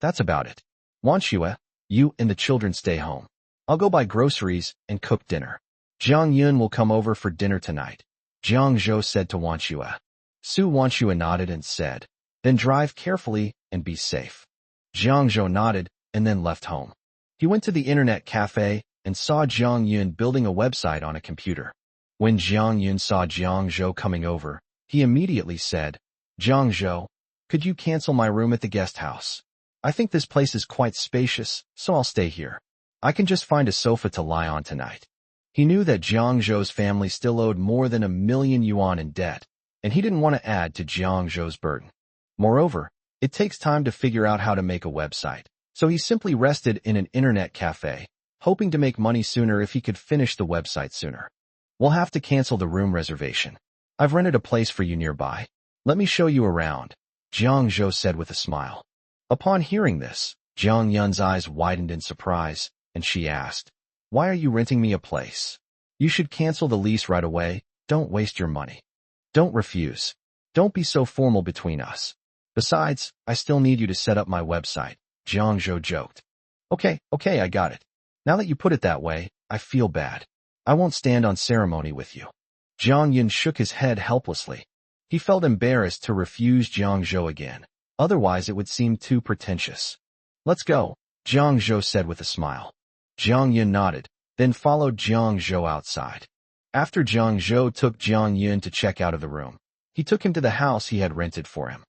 That's about it. Wanxue, you and the children stay home. I'll go buy groceries and cook dinner. Jiang Yun will come over for dinner tonight, Jiang Zhou said to Wanxue. Su Wanxue nodded and said, then drive carefully and be safe. Jiang Zhou nodded and then left home. He went to the internet cafe and saw Jiang Yun building a website on a computer. When Jiang Yun saw Jiang Zhou coming over, he immediately said, Jiang Zhou, could you cancel my room at the guest house? I think this place is quite spacious, so I'll stay here. I can just find a sofa to lie on tonight. He knew that Jiang Zhou's family still owed more than 1,000,000 yuan in debt, and he didn't want to add to Jiang Zhou's burden. Moreover, it takes time to figure out how to make a website, so he simply rested in an internet cafe, hoping to make money sooner if he could finish the website sooner. We'll have to cancel the room reservation. I've rented a place for you nearby. Let me show you around, Jiang Zhou said with a smile. Upon hearing this, Jiang Yun's eyes widened in surprise, and she asked, why are you renting me a place? You should cancel the lease right away. Don't waste your money. Don't refuse. Don't be so formal between us. Besides, I still need you to set up my website, Jiang Zhou joked. Okay, I got it. Now that you put it that way, I feel bad. I won't stand on ceremony with you. Jiang Yun shook his head helplessly. He felt embarrassed to refuse Jiang Zhou again. Otherwise it would seem too pretentious. Let's go, Jiang Zhou said with a smile. Jiang Yun nodded, then followed Jiang Zhou outside. After Jiang Zhou took Jiang Yun to check out of the room, he took him to the house he had rented for him.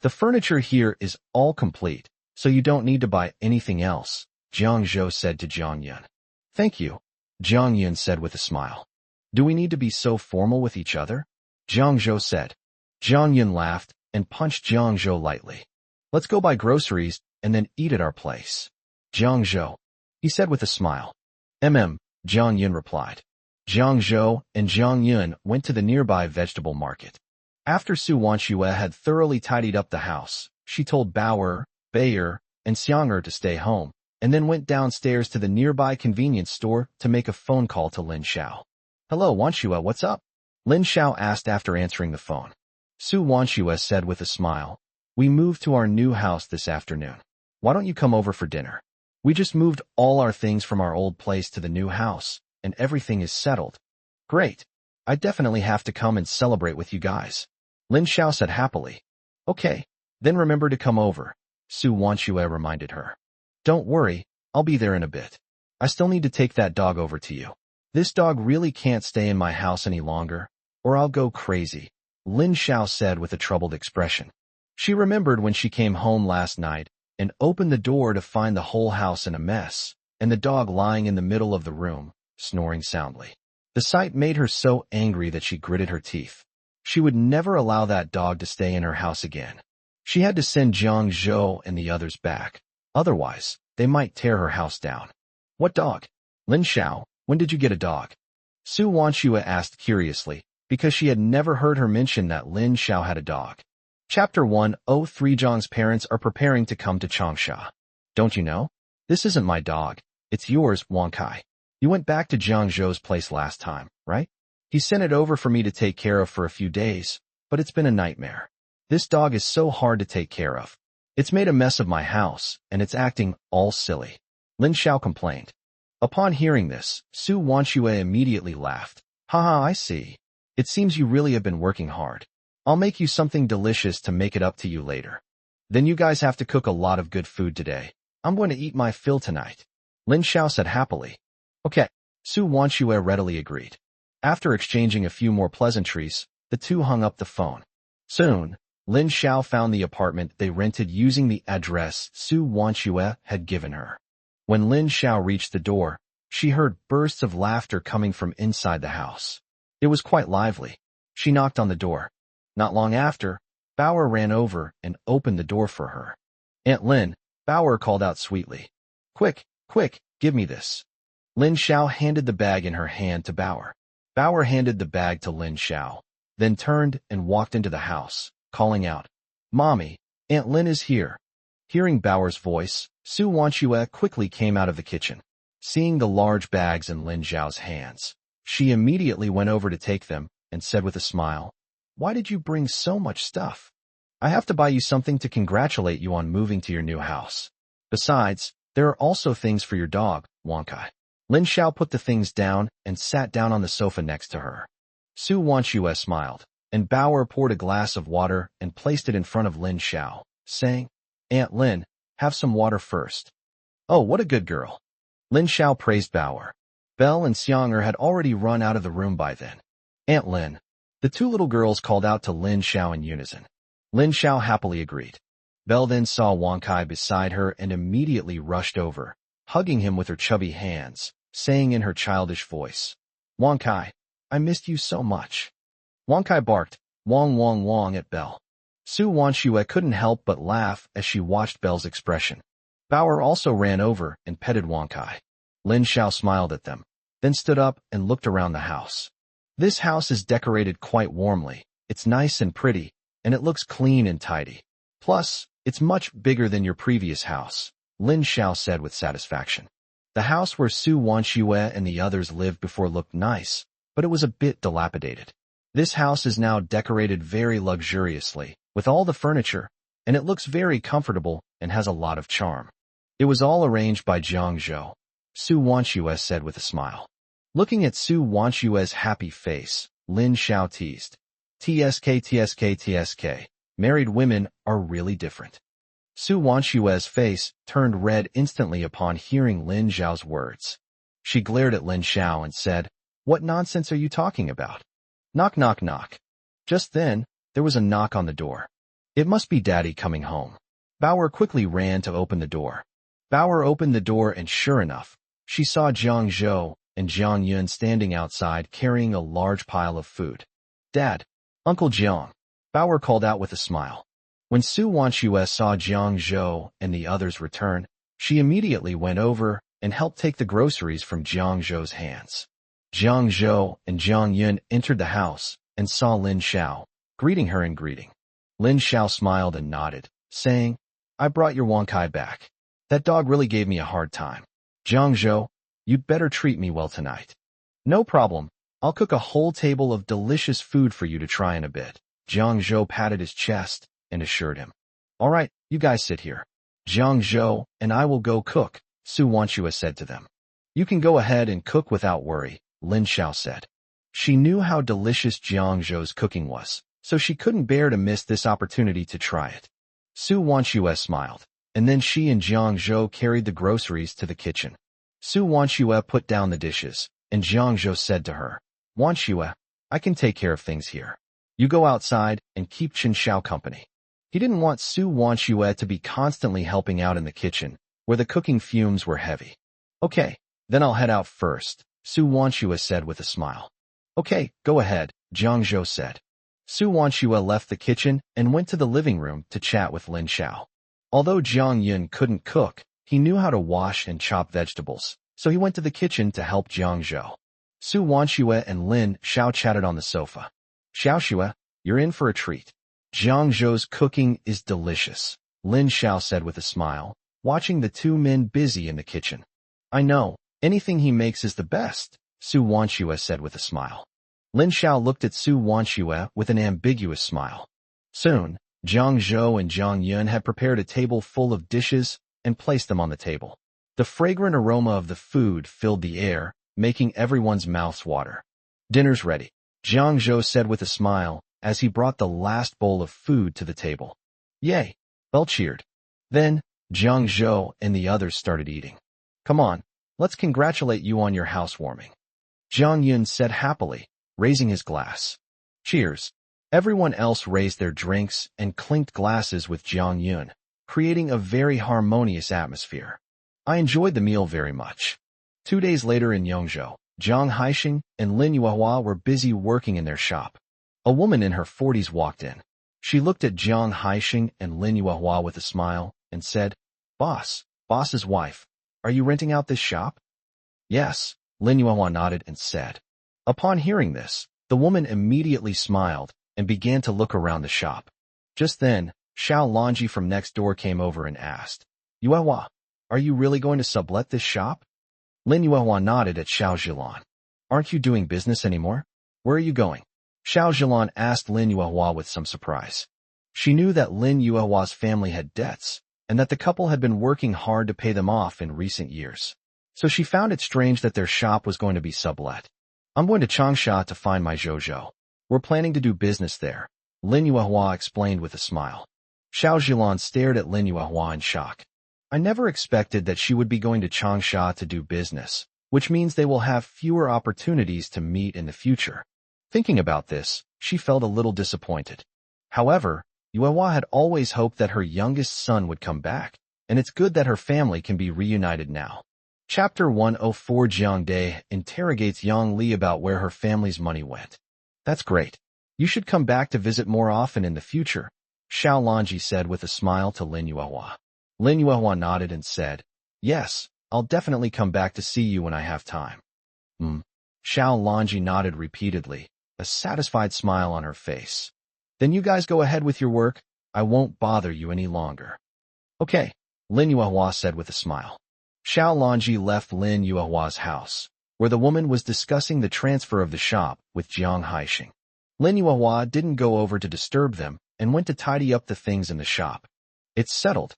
The furniture here is all complete, so you don't need to buy anything else, Jiang Zhou said to Jiang Yun. Thank you, Jiang Yun said with a smile. Do we need to be so formal with each other? Jiang Zhou said. Jiang Yun laughed and punched Jiang Zhou lightly. Let's go buy groceries and then eat at our place. Jiang Zhou, he said with a smile. Jiang Yun replied. Jiang Zhou and Jiang Yun went to the nearby vegetable market. After Su Wanxue had thoroughly tidied up the house, she told Bauer, Bayer, and Xiang'er to stay home, and then went downstairs to the nearby convenience store to make a phone call to Lin Xiao. Hello, Wanxue, what's up? Lin Xiao asked after answering the phone. Su Wanxue said with a smile. We moved to our new house this afternoon. Why don't you come over for dinner? We just moved all our things from our old place to the new house, and everything is settled. Great. I definitely have to come and celebrate with you guys. Lin Xiao said happily. Okay, then remember to come over, Su Wanshue reminded her. Don't worry, I'll be there in a bit. I still need to take that dog over to you. This dog really can't stay in my house any longer, or I'll go crazy, Lin Xiao said with a troubled expression. She remembered when she came home last night and opened the door to find the whole house in a mess, and the dog lying in the middle of the room, snoring soundly. The sight made her so angry that she gritted her teeth. She would never allow that dog to stay in her house again. She had to send Jiang Zhou and the others back. Otherwise, they might tear her house down. What dog? Lin Xiao, when did you get a dog? Su Wanshue asked curiously, because she had never heard her mention that Lin Xiao had a dog. Chapter 103 Zhang's parents are preparing to come to Changsha. Don't you know? This isn't my dog. It's yours, Wang Kai. You went back to Jiang Zhou's place last time, right? He sent it over for me to take care of for a few days, but it's been a nightmare. This dog is so hard to take care of. It's made a mess of my house, and it's acting all silly. Lin Xiao complained. Upon hearing this, Su Wanshue immediately laughed. Haha, I see. It seems you really have been working hard. I'll make you something delicious to make it up to you later. Then you guys have to cook a lot of good food today. I'm going to eat my fill tonight. Lin Xiao said happily. Okay, Su Wanshue readily agreed. After exchanging a few more pleasantries, the two hung up the phone. Soon, Lin Xiao found the apartment they rented using the address Su Wanshue had given her. When Lin Xiao reached the door, she heard bursts of laughter coming from inside the house. It was quite lively. She knocked on the door. Not long after, Bauer ran over and opened the door for her. Aunt Lin, Bauer called out sweetly. Quick, quick, give me this. Lin Xiao handed the bag in her hand to Bauer. Bauer handed the bag to Lin Xiao, then turned and walked into the house, calling out, Mommy, Aunt Lin is here. Hearing Bauer's voice, Su Wanshue quickly came out of the kitchen. Seeing the large bags in Lin Xiao's hands, she immediately went over to take them and said with a smile, Why did you bring so much stuff? I have to buy you something to congratulate you on moving to your new house. Besides, there are also things for your dog, Wang Kai. Lin Xiao put the things down and sat down on the sofa next to her. Su Wanshue smiled, and Bauer poured a glass of water and placed it in front of Lin Xiao, saying, Aunt Lin, have some water first. Oh, what a good girl. Lin Xiao praised Bauer. Belle and Xianger had already run out of the room by then. Aunt Lin. The two little girls called out to Lin Xiao in unison. Lin Xiao happily agreed. Belle then saw Wang Kai beside her and immediately rushed over, hugging him with her chubby hands, saying in her childish voice, Wang Kai, I missed you so much. Wang Kai barked, Wong Wong Wong at Belle. Su Wanshue couldn't help but laugh as she watched Belle's expression. Bauer also ran over and petted Wang Kai. Lin Xiao smiled at them, then stood up and looked around the house. This house is decorated quite warmly. It's nice and pretty, and it looks clean and tidy. Plus, it's much bigger than your previous house, Lin Xiao said with satisfaction. The house where Su Wanshue and the others lived before looked nice, but it was a bit dilapidated. This house is now decorated very luxuriously, with all the furniture, and it looks very comfortable and has a lot of charm. It was all arranged by Jiang Zhou, Su Wanshue said with a smile. Looking at Su Wanshue's happy face, Lin Xiao teased. TSK. Married women are really different. Su Wanshue's face turned red instantly upon hearing Lin Xiao's words. She glared at Lin Xiao and said, What nonsense are you talking about? Knock, knock, knock. Just then, there was a knock on the door. It must be Daddy coming home. Bauer quickly ran to open the door. Bauer opened the door and sure enough, she saw Jiang Zhou and Jiang Yun standing outside carrying a large pile of food. Dad, Uncle Jiang, Bauer called out with a smile. When Su Wanshue saw Jiang Zhou and the others return, she immediately went over and helped take the groceries from Jiang Zhou's hands. Jiang Zhou and Jiang Yun entered the house and saw Lin Xiao, greeting her in greeting. Lin Xiao smiled and nodded, saying, I brought your Wang Kai back. That dog really gave me a hard time. Jiang Zhou, you'd better treat me well tonight. No problem. I'll cook a whole table of delicious food for you to try in a bit. Jiang Zhou patted his chest and assured him. All right, you guys sit here. Jiang Zhou and I will go cook, Su Wanshua said to them. You can go ahead and cook without worry, Lin Xiao said. She knew how delicious Jiang Zhou's cooking was, so she couldn't bear to miss this opportunity to try it. Su Wanshua smiled, and then she and Jiang Zhou carried the groceries to the kitchen. Su Wanshua put down the dishes, and Jiang Zhou said to her, Wanshua, I can take care of things here. You go outside and keep Chen Xiao company. He didn't want Su Wanshua to be constantly helping out in the kitchen, where the cooking fumes were heavy. Okay, then I'll head out first, Su Wanshua said with a smile. Okay, go ahead, Jiang Zhou said. Su Wanshua left the kitchen and went to the living room to chat with Lin Xiao. Although Jiang Yun couldn't cook, he knew how to wash and chop vegetables, so he went to the kitchen to help Jiang Zhou. Su Wanshua and Lin Xiao chatted on the sofa. Xiaoxua, you're in for a treat. Jiang Zhou's cooking is delicious, Lin Xiao said with a smile, watching the two men busy in the kitchen. I know, anything he makes is the best, Su Wanshua said with a smile. Lin Xiao looked at Su Wanshua with an ambiguous smile. Soon, Jiang Zhou and Jiang Yun had prepared a table full of dishes and placed them on the table. The fragrant aroma of the food filled the air, making everyone's mouths water. Dinner's ready, Jiang Zhou said with a smile as he brought the last bowl of food to the table. Yay! All cheered. Then, Jiang Zhou and the others started eating. Come on, let's congratulate you on your housewarming, Jiang Yun said happily, raising his glass. Cheers. Everyone else raised their drinks and clinked glasses with Jiang Yun, creating a very harmonious atmosphere. I enjoyed the meal very much. 2 days later in Yongzhou, Jiang Haixing and Lin Yuehua were busy working in their shop. A woman in her 40s walked in. She looked at Jiang Haixing and Lin Yuehua with a smile and said, Boss's wife, are you renting out this shop? Yes, Lin Yuehua nodded and said. Upon hearing this, the woman immediately smiled and began to look around the shop. Just then, Xiao Longji from next door came over and asked, Yuehua, are you really going to sublet this shop? Lin Yuehua nodded at Xiao Zhilan. Aren't you doing business anymore? Where are you going? Xiao Zhilan asked Lin Yuehua with some surprise. She knew that Lin Yuehua's family had debts, and that the couple had been working hard to pay them off in recent years. So she found it strange that their shop was going to be sublet. I'm going to Changsha to find my Zhou. We're planning to do business there, Lin Yuehua explained with a smile. Xiao Zhilan stared at Lin Yuehua in shock. I never expected that she would be going to Changsha to do business, which means they will have fewer opportunities to meet in the future. Thinking about this, she felt a little disappointed. However, Yuehua had always hoped that her youngest son would come back, and it's good that her family can be reunited now. Chapter 104 Jiang Dai interrogates Yang Li about where her family's money went. That's great. You should come back to visit more often in the future, Xiao Longji said with a smile to Lin Yuehua. Lin Yuehua nodded and said, Yes, I'll definitely come back to see you when I have time. Xiao Longji nodded repeatedly, a satisfied smile on her face. Then you guys go ahead with your work. I won't bother you any longer. Okay, Lin Yuehua said with a smile. Xiao Longji left Lin Yuehua's house, where the woman was discussing the transfer of the shop with Jiang Haixing. Lin Yuehua didn't go over to disturb them and went to tidy up the things in the shop. It's settled.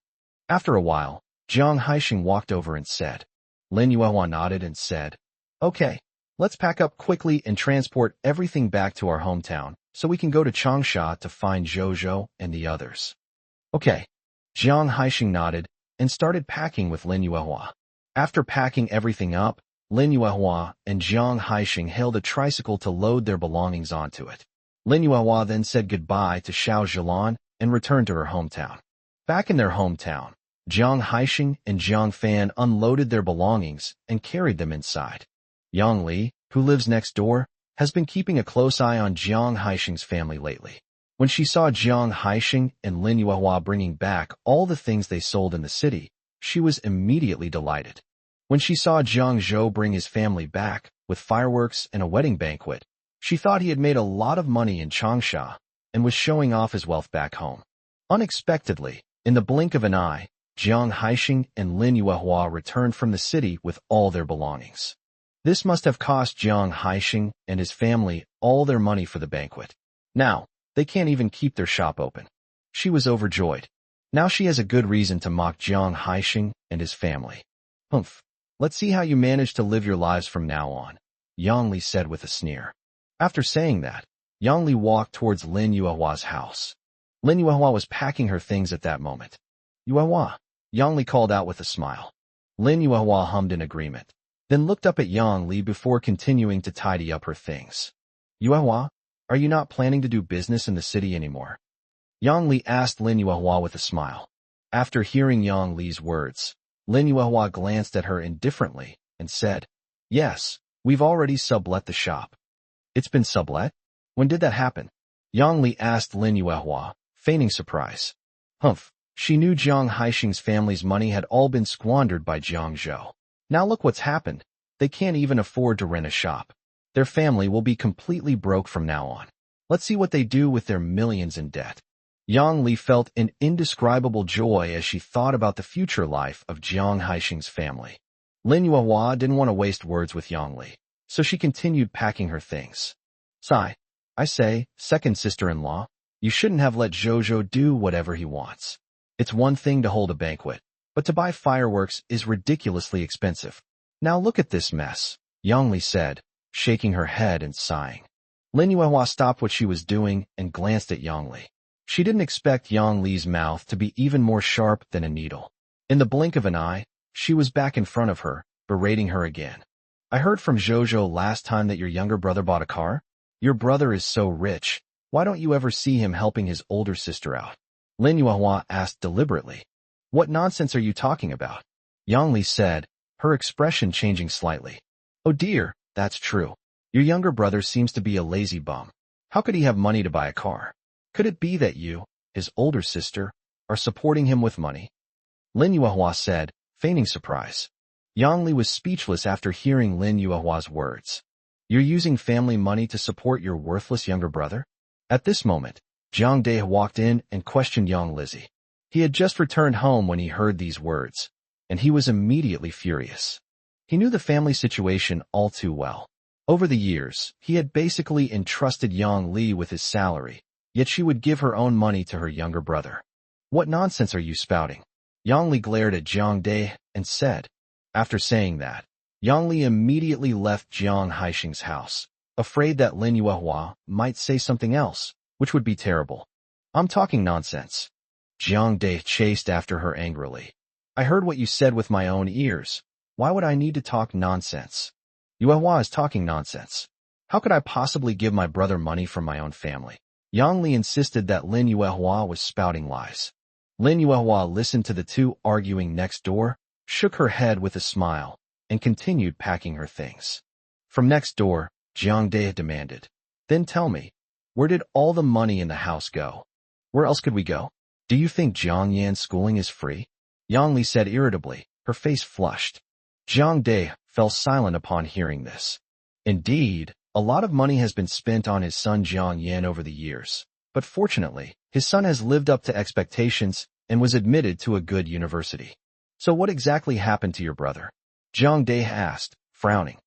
After a while, Jiang Haixing walked over and said. Lin Yuehua nodded and said, Okay, let's pack up quickly and transport everything back to our hometown, so we can go to Changsha to find Zhou and the others. Okay. Jiang Haixing nodded and started packing with Lin Yuehua. After packing everything up, Lin Yuehua and Jiang Haixing hailed a tricycle to load their belongings onto it. Lin Yuehua then said goodbye to Xiao Zhilan and returned to her hometown. Back in their hometown, Jiang Haixing and Jiang Fan unloaded their belongings and carried them inside. Yang Li, who lives next door, has been keeping a close eye on Jiang Haixing's family lately. When she saw Jiang Haixing and Lin Yuehua bringing back all the things they sold in the city, she was immediately delighted. When she saw Jiang Zhou bring his family back, with fireworks and a wedding banquet, she thought he had made a lot of money in Changsha and was showing off his wealth back home. Unexpectedly, in the blink of an eye, Jiang Haixing and Lin Yuehua returned from the city with all their belongings. This must have cost Jiang Haixing and his family all their money for the banquet. Now, they can't even keep their shop open. She was overjoyed. Now she has a good reason to mock Jiang Haixing and his family. Humph. Let's see how you manage to live your lives from now on, Yang Li said with a sneer. After saying that, Yang Li walked towards Lin Yuehua's house. Lin Yuehua was packing her things at that moment. Yuehua, Yang Li called out with a smile. Lin Yuehua hummed in agreement, then looked up at Yang Li before continuing to tidy up her things. Yuehua, are you not planning to do business in the city anymore? Yang Li asked Lin Yuehua with a smile. After hearing Yang Li's words, Lin Yuehua glanced at her indifferently and said, Yes, we've already sublet the shop. It's been sublet? When did that happen? Yang Li asked Lin Yuehua, feigning surprise. Humph, she knew Jiang Haixing's family's money had all been squandered by Jiang Zhou. Now look what's happened. They can't even afford to rent a shop. Their family will be completely broke from now on. Let's see what they do with their millions in debt. Yang Li felt an indescribable joy as she thought about the future life of Jiang Haixing's family. Lin Yuehua didn't want to waste words with Yang Li, so she continued packing her things. Sigh, I say, second sister-in-law, you shouldn't have let Zhou do whatever he wants. It's one thing to hold a banquet, but to buy fireworks is ridiculously expensive. Now look at this mess, Yang Li said, shaking her head and sighing. Lin Yuehua stopped what she was doing and glanced at Yang Li. She didn't expect Yang Li's mouth to be even more sharp than a needle. In the blink of an eye, she was back in front of her, berating her again. I heard from Zhou last time that your younger brother bought a car. Your brother is so rich, why don't you ever see him helping his older sister out? Lin Yuehua asked deliberately. What nonsense are you talking about? Yang Li said, her expression changing slightly. Oh dear, that's true. Your younger brother seems to be a lazy bum. How could he have money to buy a car? Could it be that you, his older sister, are supporting him with money? Lin Yuehua said, feigning surprise. Yang Li was speechless after hearing Lin Yuehua's words. You're using family money to support your worthless younger brother? At this moment, Jiang Dai walked in and questioned Yang Lizzie. He had just returned home when he heard these words, and he was immediately furious. He knew the family situation all too well. Over the years, he had basically entrusted Yang Li with his salary, yet she would give her own money to her younger brother. What nonsense are you spouting? Yang Li glared at Jiang Dai and said. After saying that, Yang Li immediately left Jiang Haixing's house, afraid that Lin Yuehua might say something else, which would be terrible. I'm talking nonsense. Jiang Dai chased after her angrily. I heard what you said with my own ears. Why would I need to talk nonsense? Yuehua is talking nonsense. How could I possibly give my brother money from my own family? Yang Li insisted that Lin Yuehua was spouting lies. Lin Yuehua listened to the two arguing next door, shook her head with a smile, and continued packing her things. From next door, Jiang Dai demanded. Then tell me, where did all the money in the house go? Where else could we go? Do you think Jiang Yan's schooling is free? Yang Li said irritably, her face flushed. Jiang Dai fell silent upon hearing this. Indeed, a lot of money has been spent on his son Jiang Yan over the years, but fortunately, his son has lived up to expectations and was admitted to a good university. So what exactly happened to your brother? Jiang Dai asked, frowning.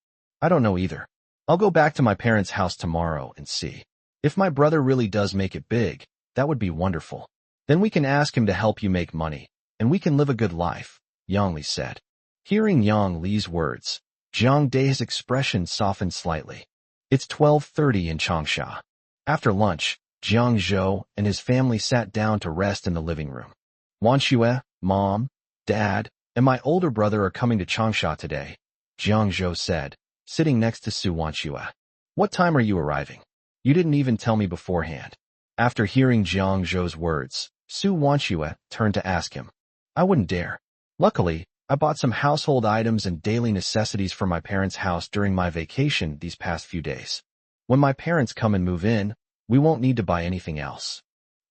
I don't know either. I'll go back to my parents' house tomorrow and see. If my brother really does make it big, that would be wonderful. Then we can ask him to help you make money, and we can live a good life, Yang Li said. Hearing Yang Li's words, Jiang Dai's expression softened slightly. It's 12:30 in Changsha. After lunch, Jiang Zhou and his family sat down to rest in the living room. Wanxue, Mom, Dad, and my older brother are coming to Changsha today, Jiang Zhou said, sitting next to Su Wanxue. What time are you arriving? You didn't even tell me beforehand. After hearing Jiang Zhou's words, Su Wanxue turned to ask him. I wouldn't dare. Luckily, I bought some household items and daily necessities for my parents' house during my vacation these past few days. When my parents come and move in, we won't need to buy anything else.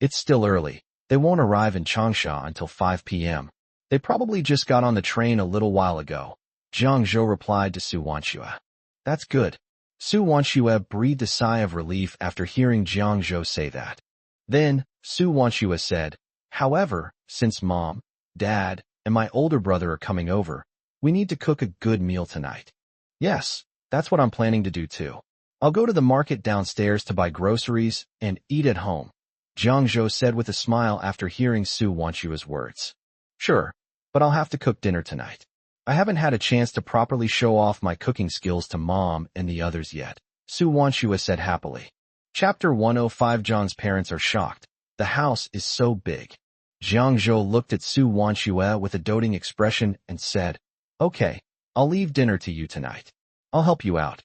It's still early. They won't arrive in Changsha until 5 p.m. They probably just got on the train a little while ago, Jiang Zhou replied to Su Wanxue. That's good. Su Wanxue breathed a sigh of relief after hearing Jiang Zhou say that. Then, Su Wanxue said, however, since Mom, Dad, and my older brother are coming over, we need to cook a good meal tonight. Yes, that's what I'm planning to do too. I'll go to the market downstairs to buy groceries and eat at home. Jiang Zhou said with a smile after hearing Su Wanchua's words. Sure, but I'll have to cook dinner tonight. I haven't had a chance to properly show off my cooking skills to Mom and the others yet, Su Wanchua said happily. Chapter 105. Jiang's parents are shocked. The house is so big. Jiang Zhou looked at Su Wanchua with a doting expression and said, Okay, I'll leave dinner to you tonight. I'll help you out.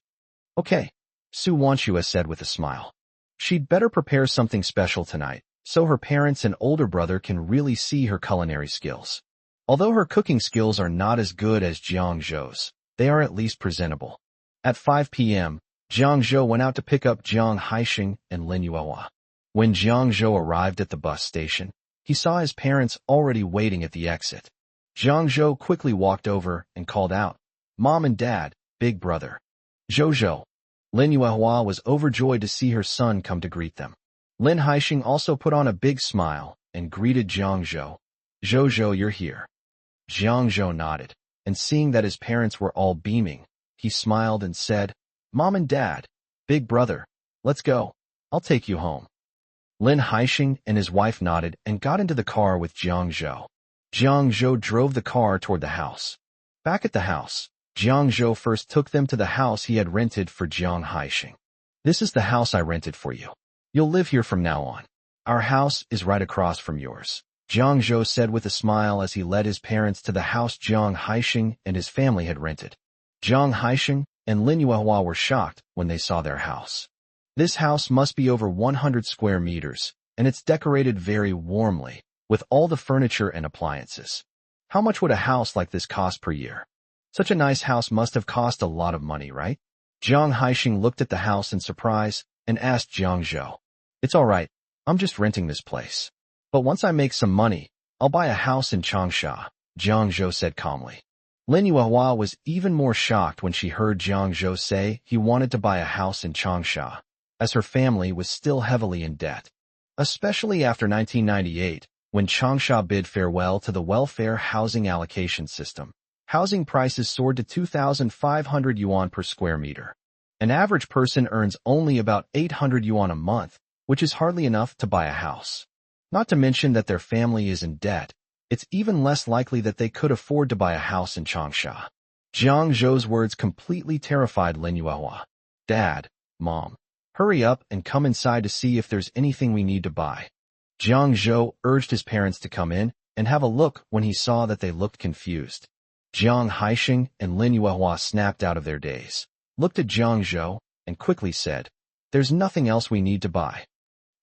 Okay, Su Wanchua said with a smile. She'd better prepare something special tonight, so her parents and older brother can really see her culinary skills. Although her cooking skills are not as good as Jiang Zhou's, they are at least presentable. At 5 p.m., Jiang Zhou went out to pick up Jiang Haixing and Lin Yuehua. When Jiang Zhou arrived at the bus station, he saw his parents already waiting at the exit. Jiang Zhou quickly walked over and called out, Mom and Dad, big brother. Zhou. Lin Yuehua was overjoyed to see her son come to greet them. Lin Haixing also put on a big smile and greeted Jiang Zhou. Zhou, you're here. Jiang Zhou nodded, and seeing that his parents were all beaming, he smiled and said, Mom and Dad, big brother, let's go. I'll take you home. Lin Haixing and his wife nodded and got into the car with Jiang Zhou. Jiang Zhou drove the car toward the house. Back at the house, Jiang Zhou first took them to the house he had rented for Jiang Haixing. This is the house I rented for you. You'll live here from now on. Our house is right across from yours, Jiang Zhou said with a smile as he led his parents to the house Jiang Haixing and his family had rented. Jiang Haixing and Lin Yuehua were shocked when they saw their house. This house must be over 100 square meters, and it's decorated very warmly, with all the furniture and appliances. How much would a house like this cost per year? Such a nice house must have cost a lot of money, right? Jiang Haixing looked at the house in surprise and asked Jiang Zhou. It's all right, I'm just renting this place. But once I make some money, I'll buy a house in Changsha, Jiang Zhou said calmly. Lin Yuehua was even more shocked when she heard Jiang Zhou say he wanted to buy a house in Changsha, as her family was still heavily in debt. Especially after 1998, when Changsha bid farewell to the welfare housing allocation system. Housing prices soared to 2,500 yuan per square meter. An average person earns only about 800 yuan a month, which is hardly enough to buy a house. Not to mention that their family is in debt, it's even less likely that they could afford to buy a house in Changsha. Jiang Zhou's words completely terrified Lin Yuehua. Dad, Mom, hurry up and come inside to see if there's anything we need to buy. Jiang Zhou urged his parents to come in and have a look when he saw that they looked confused. Jiang Haixing and Lin Yuehua snapped out of their daze, looked at Jiang Zhou, and quickly said, There's nothing else we need to buy.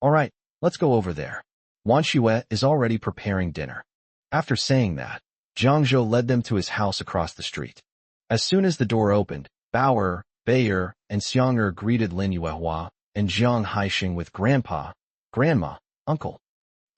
All right, let's go over there. Wanchua is already preparing dinner. After saying that, Jiang Zhou led them to his house across the street. As soon as the door opened, Bauer, Bayer, and Xianger greeted Lin Yuehua and Jiang Haixing with Grandpa, Grandma, Uncle.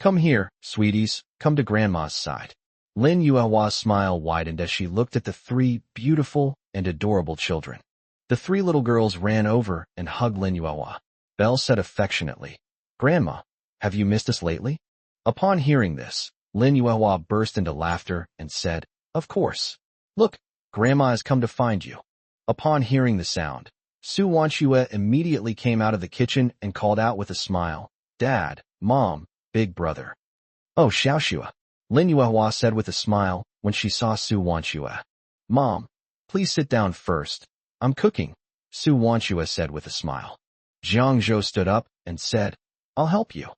Come here, sweeties, come to Grandma's side. Lin Yuehua's smile widened as she looked at the three beautiful and adorable children. The three little girls ran over and hugged Lin Yuehua. Belle said affectionately, Grandma, have you missed us lately? Upon hearing this, Lin Yuehua burst into laughter and said, Of course. Look, Grandma has come to find you. Upon hearing the sound, Su Wanchua immediately came out of the kitchen and called out with a smile, Dad, Mom, big brother. Oh, Xiaoxua, Lin Yuehua said with a smile when she saw Su Wanchua. Mom, please sit down first. I'm cooking, Su Wanchua said with a smile. Jiang Zhou stood up and said, I'll help you.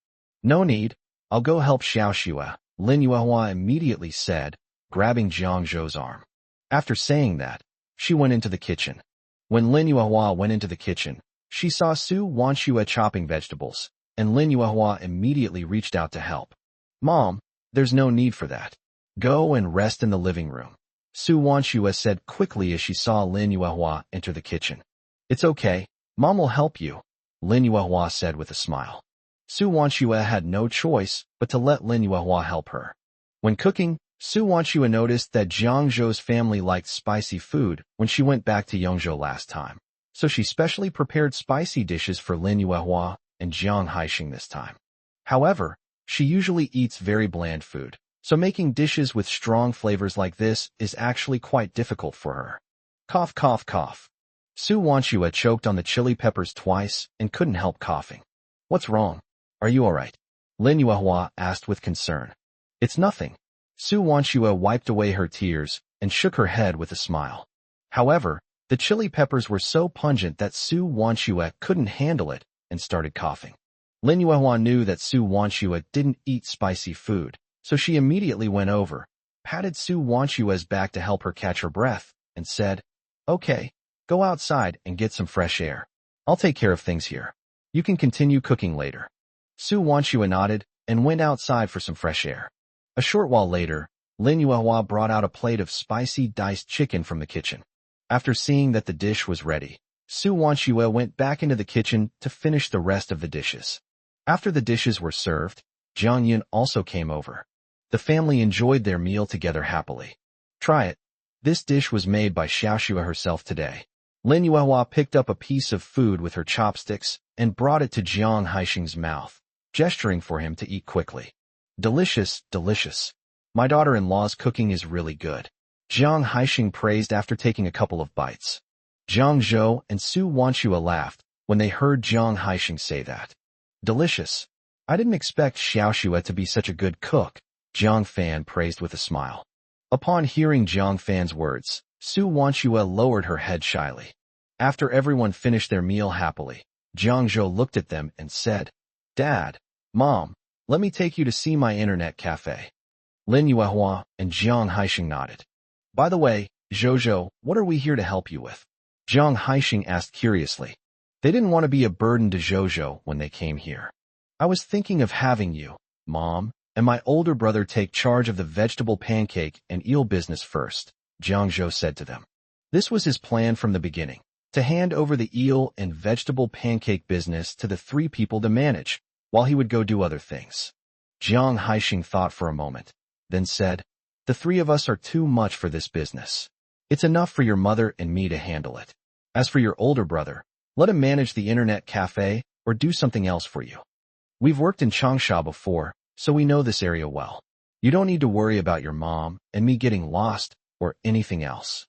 No need, I'll go help Xiaoxua, Lin Yuehua immediately said, grabbing Jiang Zhou's arm. After saying that, she went into the kitchen. When Lin Yuehua went into the kitchen, she saw Su Wanchua chopping vegetables, and Lin Yuehua immediately reached out to help. Mom, there's no need for that. Go and rest in the living room, Su Wanchua said quickly as she saw Lin Yuehua enter the kitchen. It's okay, Mom will help you, Lin Yuehua said with a smile. Su Wanchua had no choice but to let Lin Yuehua help her. When cooking, Su Wanchua noticed that Jiang Zhou's family liked spicy food when she went back to Yongzhou last time, so she specially prepared spicy dishes for Lin Yuehua and Jiang Haixing this time. However, she usually eats very bland food, so making dishes with strong flavors like this is actually quite difficult for her. Cough, cough, cough. Su Wanchua choked on the chili peppers twice and couldn't help coughing. What's wrong? Are you all right? Lin Yuehua asked with concern. It's nothing. Su Wanshue wiped away her tears and shook her head with a smile. However, the chili peppers were so pungent that Su Wanshue couldn't handle it and started coughing. Lin Yuehua knew that Su Wanshue didn't eat spicy food, so she immediately went over, patted Su Wanshue's back to help her catch her breath, and said, "Okay, go outside and get some fresh air. I'll take care of things here. You can continue cooking later." Su Wanshue nodded and went outside for some fresh air. A short while later, Lin Yuehua brought out a plate of spicy diced chicken from the kitchen. After seeing that the dish was ready, Su Wanshue went back into the kitchen to finish the rest of the dishes. After the dishes were served, Jiang Yun also came over. The family enjoyed their meal together happily. "Try it. This dish was made by Xiaoxue herself today." Lin Yuehua picked up a piece of food with her chopsticks and brought it to Jiang Haixing's mouth, gesturing for him to eat quickly. "Delicious, delicious. My daughter-in-law's cooking is really good," Jiang Haixing praised after taking a couple of bites. Jiang Zhou and Su Wanshue laughed when they heard Jiang Haixing say that. "Delicious. I didn't expect Xiaoxue to be such a good cook," Jiang Fan praised with a smile. Upon hearing Jiang Fan's words, Su Wanshue lowered her head shyly. After everyone finished their meal happily, Jiang Zhou looked at them and said, "Dad, Mom, let me take you to see my internet cafe." Lin Yuehua and Jiang Haixing nodded. "By the way, Zhou, what are we here to help you with?" Jiang Haixing asked curiously. They didn't want to be a burden to Zhou when they came here. "I was thinking of having you, Mom, and my older brother take charge of the vegetable pancake and eel business first," Jiang Zhou said to them. This was his plan from the beginning, to hand over the eel and vegetable pancake business to the three people to manage, while he would go do other things. Jiang Haixing thought for a moment, then said, "The three of us are too much for this business. It's enough for your mother and me to handle it. As for your older brother, let him manage the internet cafe or do something else for you. We've worked in Changsha before, so we know this area well. You don't need to worry about your mom and me getting lost or anything else.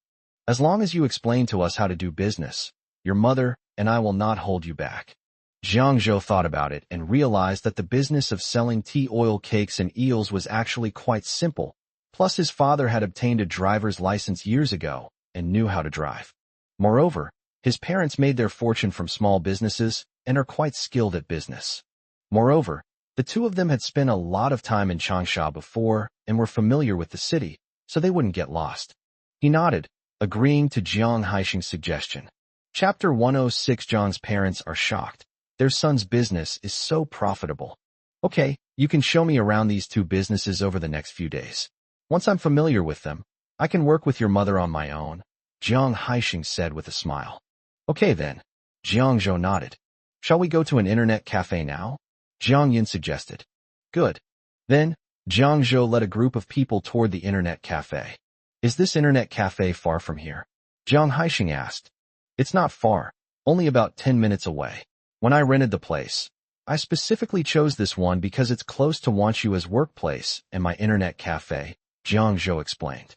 As long as you explain to us how to do business, your mother and I will not hold you back." Jiang Zhou thought about it and realized that the business of selling tea oil cakes and eels was actually quite simple, plus his father had obtained a driver's license years ago and knew how to drive. Moreover, his parents made their fortune from small businesses and are quite skilled at business. Moreover, the two of them had spent a lot of time in Changsha before and were familiar with the city, so they wouldn't get lost. He nodded, agreeing to Jiang Haixing's suggestion. Chapter 106. Jiang's parents are shocked. Their son's business is so profitable. "Okay, you can show me around these two businesses over the next few days. Once I'm familiar with them, I can work with your mother on my own," Jiang Haixing said with a smile. "Okay then." Jiang Zhou nodded. "Shall we go to an internet cafe now?" Jiang Yin suggested. "Good." Then, Jiang Zhou led a group of people toward the internet cafe. "Is this internet cafe far from here?" Jiang Haixing asked. "It's not far, only about 10 minutes away. When I rented the place, I specifically chose this one because it's close to Wanshue's workplace and my internet cafe," Jiang Zhou explained.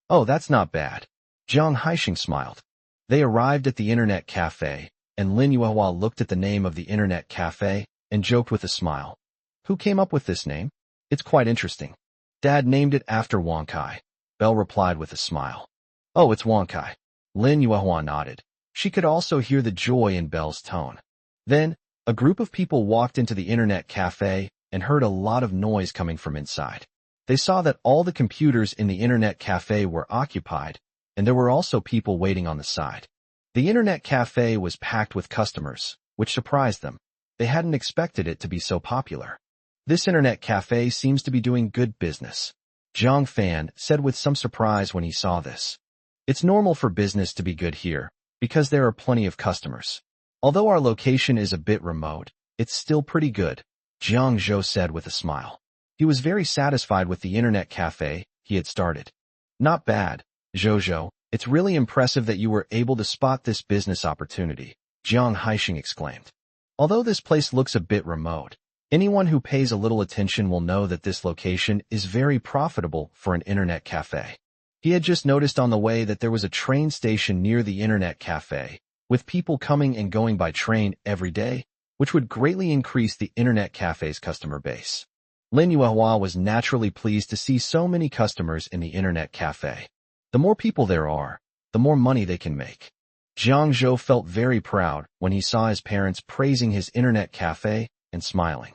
"Oh, that's not bad." Jiang Haixing smiled. They arrived at the internet cafe, and Lin Yuehua looked at the name of the internet cafe and joked with a smile. "Who came up with this name? It's quite interesting." "Dad named it after Wang Kai," Belle replied with a smile. "Oh, it's Wang Kai." Lin Yuehua nodded. She could also hear the joy in Belle's tone. Then, a group of people walked into the internet cafe and heard a lot of noise coming from inside. They saw that all the computers in the internet cafe were occupied, and there were also people waiting on the side. The internet cafe was packed with customers, which surprised them. They hadn't expected it to be so popular. "This internet cafe seems to be doing good business," Jiang Fan said with some surprise when he saw this. "It's normal for business to be good here, because there are plenty of customers. Although our location is a bit remote, it's still pretty good," Jiang Zhou said with a smile. He was very satisfied with the internet cafe he had started. "Not bad, Zhou. It's really impressive that you were able to spot this business opportunity," Jiang Haixing exclaimed. "Although this place looks a bit remote, anyone who pays a little attention will know that this location is very profitable for an internet cafe." He had just noticed on the way that there was a train station near the internet cafe, with people coming and going by train every day, which would greatly increase the internet cafe's customer base. Lin Yuehua was naturally pleased to see so many customers in the internet cafe. The more people there are, the more money they can make. Jiang Zhou felt very proud when he saw his parents praising his internet cafe and smiling.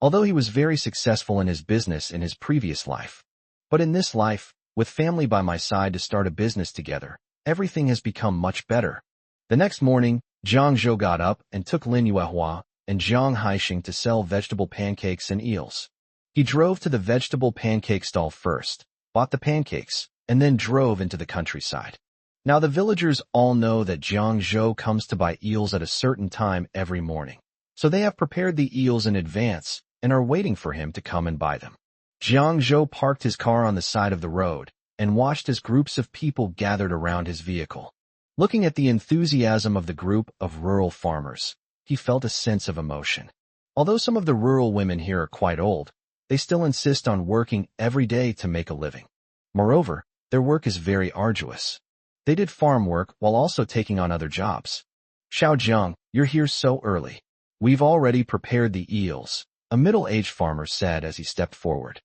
Although he was very successful in his business in his previous life. But in this life, with family by my side to start a business together, everything has become much better. The next morning, Jiang Zhou got up and took Lin Yuehua and Jiang Haixing to sell vegetable pancakes and eels. He drove to the vegetable pancake stall first, bought the pancakes, and then drove into the countryside. Now the villagers all know that Jiang Zhou comes to buy eels at a certain time every morning. So they have prepared the eels in advance and are waiting for him to come and buy them. Jiang Zhou parked his car on the side of the road and watched as groups of people gathered around his vehicle. Looking at the enthusiasm of the group of rural farmers, he felt a sense of emotion. Although some of the rural women here are quite old, they still insist on working every day to make a living. Moreover, their work is very arduous. They did farm work while also taking on other jobs. Xiao Jiang, you're here so early. We've already prepared the eels, a middle-aged farmer said as he stepped forward.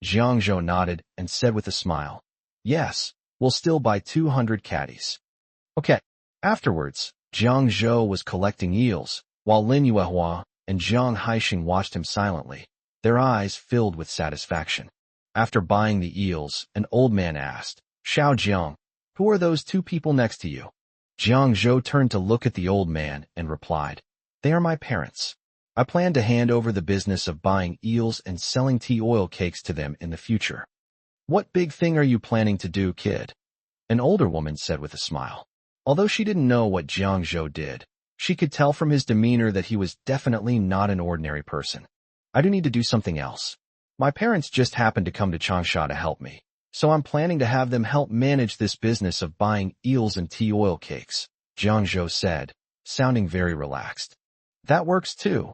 Jiang Zhou nodded and said with a smile, yes, we'll still buy 200 caddies. Okay. Afterwards, Jiang Zhou was collecting eels, while Lin Yuehua and Jiang Haixing watched him silently, their eyes filled with satisfaction. After buying the eels, an old man asked, Xiao Jiang, who are those two people next to you? Jiang Zhou turned to look at the old man and replied, they are my parents. I plan to hand over the business of buying eels and selling tea oil cakes to them in the future. What big thing are you planning to do, kid? An older woman said with a smile. Although she didn't know what Jiang Zhou did, she could tell from his demeanor that he was definitely not an ordinary person. I do need to do something else. My parents just happened to come to Changsha to help me, so I'm planning to have them help manage this business of buying eels and tea oil cakes, Jiang Zhou said, sounding very relaxed. That works too,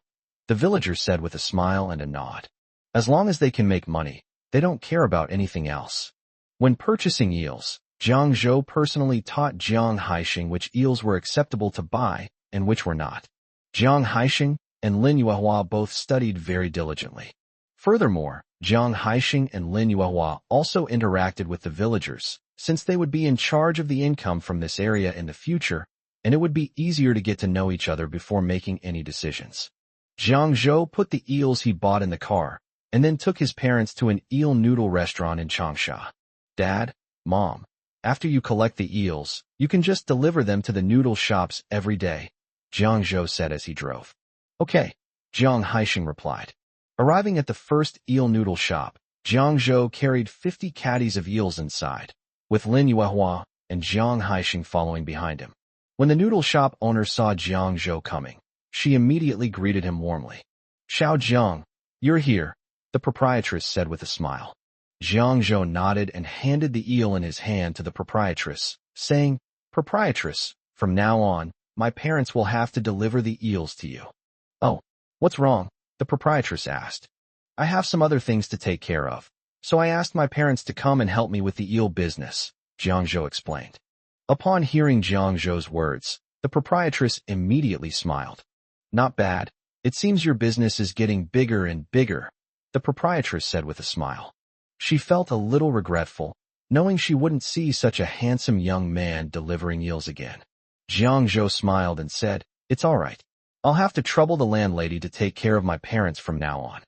the villager said with a smile and a nod. As long as they can make money, they don't care about anything else. When purchasing eels, Jiang Zhou personally taught Jiang Haixing which eels were acceptable to buy and which were not. Jiang Haixing and Lin Yuehua both studied very diligently. Furthermore, Jiang Haixing and Lin Yuehua also interacted with the villagers, since they would be in charge of the income from this area in the future, and it would be easier to get to know each other before making any decisions. Jiang Zhou put the eels he bought in the car, and then took his parents to an eel noodle restaurant in Changsha. Dad, Mom, after you collect the eels, you can just deliver them to the noodle shops every day, Jiang Zhou said as he drove. Okay, Jiang Haixing replied. Arriving at the first eel noodle shop, Jiang Zhou carried 50 caddies of eels inside, with Lin Yuehua and Jiang Haixing following behind him. When the noodle shop owner saw Jiang Zhou coming, she immediately greeted him warmly. Xiao Jiang, you're here, the proprietress said with a smile. Jiang Zhou nodded and handed the eel in his hand to the proprietress, saying, Proprietress, from now on, my parents will have to deliver the eels to you. Oh, what's wrong? The proprietress asked. I have some other things to take care of, so I asked my parents to come and help me with the eel business, Jiang Zhou explained. Upon hearing Jiang Zhou's words, the proprietress immediately smiled. Not bad. It seems your business is getting bigger and bigger, the proprietress said with a smile. She felt a little regretful, knowing she wouldn't see such a handsome young man delivering eels again. Jiang Zhou smiled and said, It's all right. I'll have to trouble the landlady to take care of my parents from now on.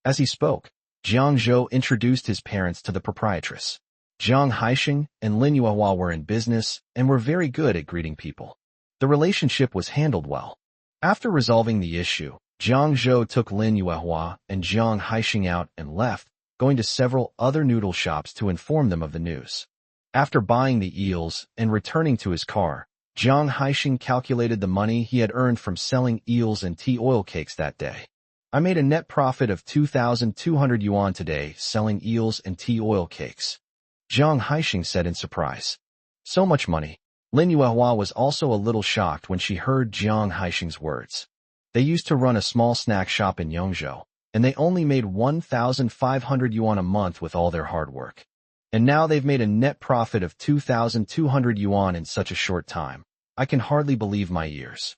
As he spoke, Jiang Zhou introduced his parents to the proprietress. Jiang Haixing and Lin Yuehua were in business and were very good at greeting people. The relationship was handled well. After resolving the issue, Jiang Zhou took Lin Yuehua and Jiang Haixing out and left, going to several other noodle shops to inform them of the news. After buying the eels and returning to his car, Jiang Haixing calculated the money he had earned from selling eels and tea oil cakes that day. I made a net profit of 2,200 yuan today selling eels and tea oil cakes, Jiang Haixing said in surprise. So much money. Lin Yuehua was also a little shocked when she heard Jiang Haixing's words. They used to run a small snack shop in Yongzhou, and they only made 1,500 yuan a month with all their hard work. And now they've made a net profit of 2,200 yuan in such a short time. I can hardly believe my ears.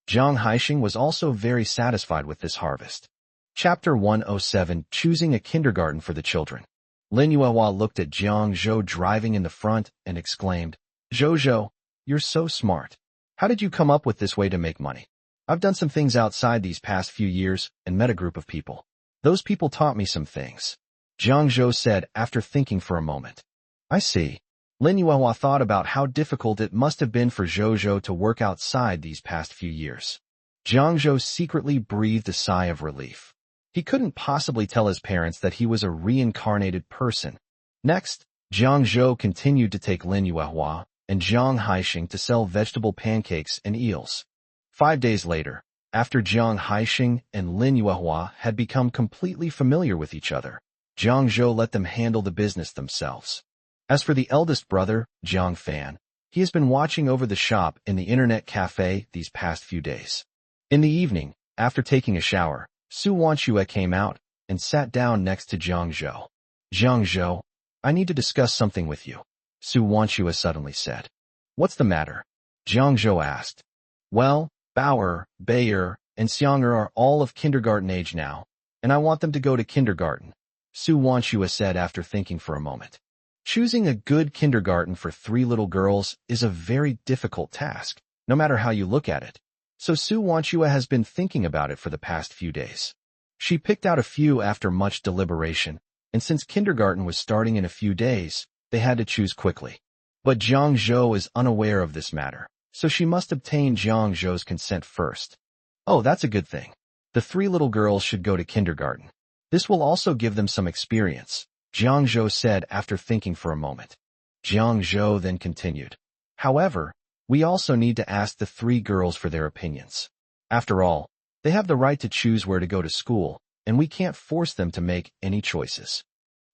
Jiang Haixing was also very satisfied with this harvest. Chapter 107, Choosing a Kindergarten for the Children. Lin Yuehua looked at Jiang Zhou driving in the front and exclaimed, "Zhou, you're so smart. How did you come up with this way to make money? I've done some things outside these past few years and met a group of people. Those people taught me some things." Jiang Zhou said after thinking for a moment. "I see." Lin Yuehua thought about how difficult it must have been for Zhou to work outside these past few years. Jiang Zhou secretly breathed a sigh of relief. He couldn't possibly tell his parents that he was a reincarnated person. Next, Jiang Zhou continued to take Lin Yuehua and Jiang Haixing to sell vegetable pancakes and eels. 5 days later, after Jiang Haixing and Lin Yuehua had become completely familiar with each other, Jiang Zhou let them handle the business themselves. As for the eldest brother, Jiang Fan, he has been watching over the shop in the internet cafe these past few days. In the evening, after taking a shower, Su Wanxue came out and sat down next to Jiang Zhou. "Jiang Zhou, I need to discuss something with you," Su Wanxue suddenly said. "What's the matter?" Jiang Zhou asked. "Well, Bauer, Bayer, and Xianger are all of kindergarten age now, and I want them to go to kindergarten," Su Wanxue said after thinking for a moment. Choosing a good kindergarten for 3 little girls is a very difficult task, no matter how you look at it. So Su Wanxue has been thinking about it for the past few days. She picked out a few after much deliberation, and since kindergarten was starting in a few days, they had to choose quickly. But Jiang Zhou is unaware of this matter, so she must obtain Jiang Zhou's consent first. "Oh, that's a good thing. The 3 little girls should go to kindergarten. This will also give them some experience," Jiang Zhou said after thinking for a moment. Jiang Zhou then continued. "However, we also need to ask the 3 girls for their opinions. After all, they have the right to choose where to go to school, and we can't force them to make any choices."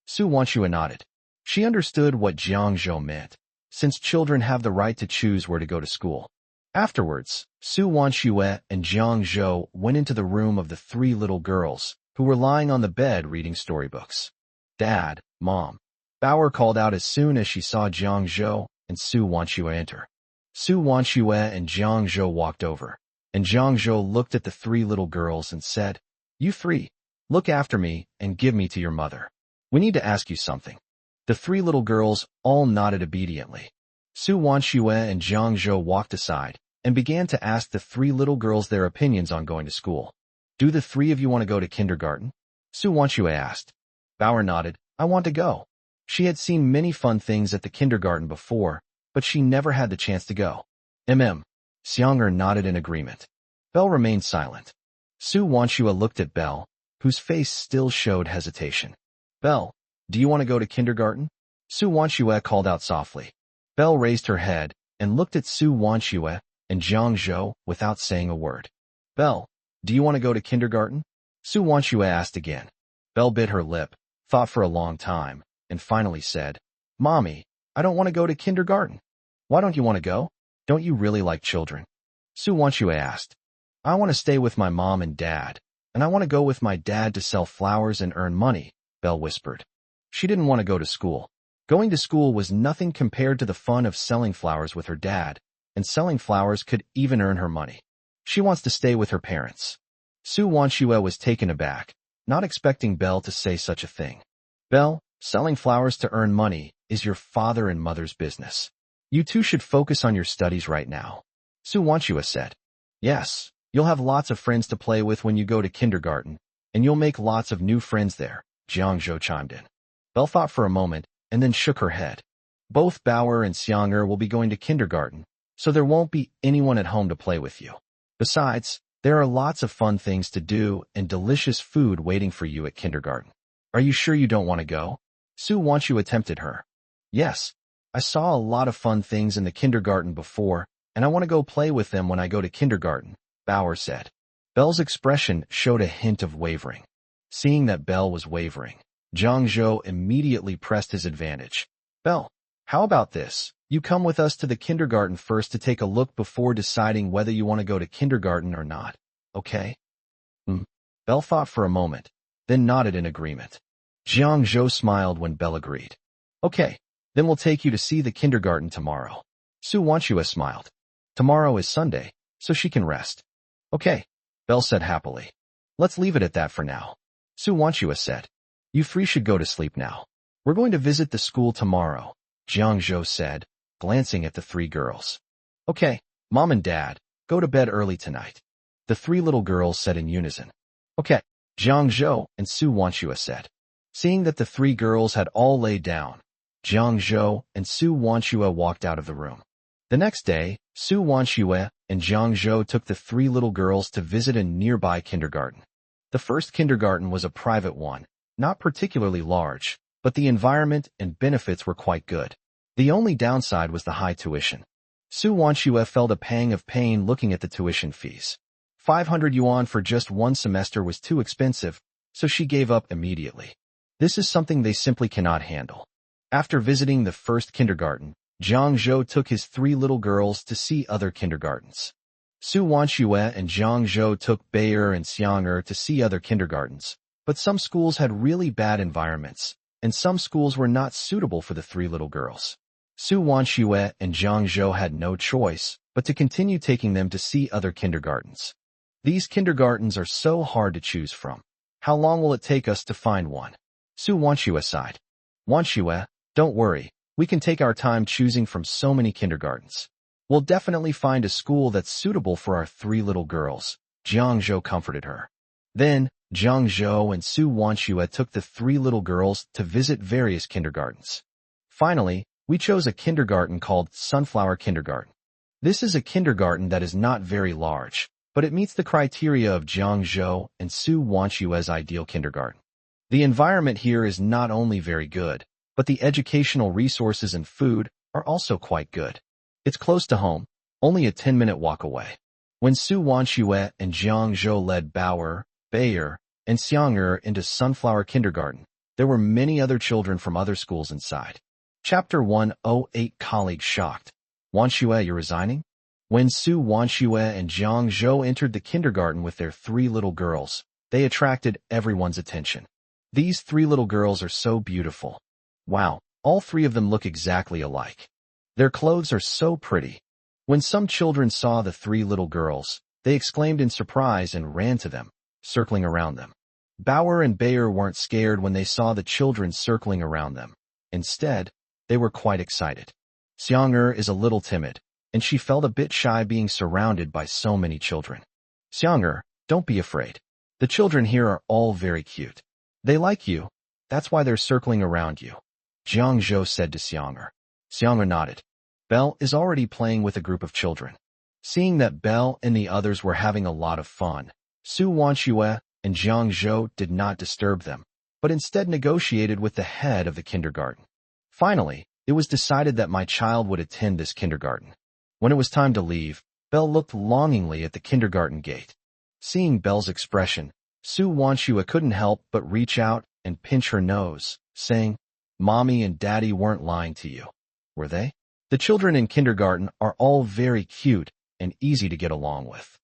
Su Wanxue nodded. She understood what Jiang Zhou meant, since children have the right to choose where to go to school. Afterwards, Su Wanxue and Jiang Zhou went into the room of the 3 little girls, who were lying on the bed reading storybooks. "Dad, Mom," Bauer called out as soon as she saw Jiang Zhou and Su Wanxue enter. Su Wanxue and Jiang Zhou walked over, and Jiang Zhou looked at the 3 little girls and said, "You 3, look after me and give me to your mother. We need to ask you something." The 3 little girls all nodded obediently. Su Wanxue and Jiang Zhou walked aside and began to ask the 3 little girls their opinions on going to school. "Do the 3 of you want to go to kindergarten?" Su Wanxue asked. Bauer nodded. "I want to go." She had seen many fun things at the kindergarten before, but she never had the chance to go. Xianger nodded in agreement. Belle remained silent. Su Wanxue looked at Belle, whose face still showed hesitation. "Belle, do you want to go to kindergarten?" Su Wanxue called out softly. Belle raised her head and looked at Su Wanxue and Jiang Zhou without saying a word. "Belle, do you want to go to kindergarten?" Su Wanxue asked again. Belle bit her lip, thought for a long time, and finally said, "Mommy, I don't want to go to kindergarten." "Why don't you want to go? Don't you really like children?" Su Wanxue asked. "I want to stay with my mom and dad, and I want to go with my dad to sell flowers and earn money," Belle whispered. She didn't want to go to school. Going to school was nothing compared to the fun of selling flowers with her dad, and selling flowers could even earn her money. She wants to stay with her parents. Su Wanxue was taken aback, not expecting Belle to say such a thing. "Belle, selling flowers to earn money is your father and mother's business. You 2 should focus on your studies right now," Su Wanxue said. "Yes, you'll have lots of friends to play with when you go to kindergarten, and you'll make lots of new friends there," Jiang Zhou chimed in. Belle thought for a moment and then shook her head. "Both Bauer and Xianger will be going to kindergarten, so there won't be anyone at home to play with you. Besides, there are lots of fun things to do and delicious food waiting for you at kindergarten. Are you sure you don't want to go?" Su Wanxue tempted her. "Yes, I saw a lot of fun things in the kindergarten before, and I want to go play with them when I go to kindergarten," Bauer said. Belle's expression showed a hint of wavering. Seeing that Belle was wavering, Jiang Zhou immediately pressed his advantage. "Belle, how about this? You come with us to the kindergarten first to take a look before deciding whether you want to go to kindergarten or not, okay?" Belle thought for a moment, then nodded in agreement. Jiang Zhou smiled when Belle agreed. "Okay, then we'll take you to see the kindergarten tomorrow." Su Wanxue smiled. Tomorrow is Sunday, so she can rest. Okay, Belle said happily. Let's leave it at that for now. Su Wanchua said. You three should go to sleep now. We're going to visit the school tomorrow, Jiang Zhou said, glancing at the three girls. Okay, Mom and Dad, go to bed early tonight. The three little girls said in unison. Okay, Jiang Zhou and Su Wanchua said. Seeing that the three girls had all laid down, Jiang Zhou and Su Wanchua walked out of the room. The next day, Su Wanchua and Jiang Zhou took the three little girls to visit a nearby kindergarten. The first kindergarten was a private one, not particularly large, but the environment and benefits were quite good. The only downside was the high tuition. Su Wanchua felt a pang of pain looking at the tuition fees. 500 yuan for just one semester was too expensive, so she gave up immediately. This is something they simply cannot handle. After visiting the first kindergarten, Jiang Zhou took his three little girls to see other kindergartens. Su Wanchua and Jiang Zhou took Beiyar and Xiang'er to see other kindergartens, but some schools had really bad environments, and some schools were not suitable for the three little girls. Su Wanchua and Jiang Zhou had no choice but to continue taking them to see other kindergartens. These kindergartens are so hard to choose from. How long will it take us to find one? Su Wanchua sighed. Wanchua, don't worry, we can take our time choosing from so many kindergartens. We'll definitely find a school that's suitable for our three little girls, Jiang Zhou comforted her. Then, Jiang Zhou and Su Wanchua took the three little girls to visit various kindergartens. Finally, we chose a kindergarten called Sunflower Kindergarten. This is a kindergarten that is not very large, but it meets the criteria of Jiang Zhou and Su Wanchua's ideal kindergarten. The environment here is not only very good, but the educational resources and food are also quite good. It's close to home, only a 10-minute walk away. When Su Wanchua and Jiang Zhou led Beiyar, and Xiang'er into Sunflower Kindergarten, there were many other children from other schools inside. Chapter 108 Colleagues shocked. Wanchua, you're resigning? When Su Wanchua and Jiang Zhou entered the kindergarten with their three little girls, they attracted everyone's attention. These three little girls are so beautiful. Wow, all three of them look exactly alike. Their clothes are so pretty. When some children saw the three little girls, they exclaimed in surprise and ran to them, circling around them. Bauer and Beiyar weren't scared when they saw the children circling around them. Instead, they were quite excited. Xiang'er is a little timid, and she felt a bit shy being surrounded by so many children. Xiang'er, don't be afraid. The children here are all very cute. They like you. That's why they're circling around you, Jiang Zhou said to Xiang'er. Xiang'er nodded. Belle is already playing with a group of children. Seeing that Belle and the others were having a lot of fun, Su Wanchua and Jiang Zhou did not disturb them, but instead negotiated with the head of the kindergarten. Finally, it was decided that my child would attend this kindergarten. When it was time to leave, Belle looked longingly at the kindergarten gate. Seeing Belle's expression, Su Wanchua couldn't help but reach out and pinch her nose, saying, Mommy and Daddy weren't lying to you, were they? The children in kindergarten are all very cute and easy to get along with.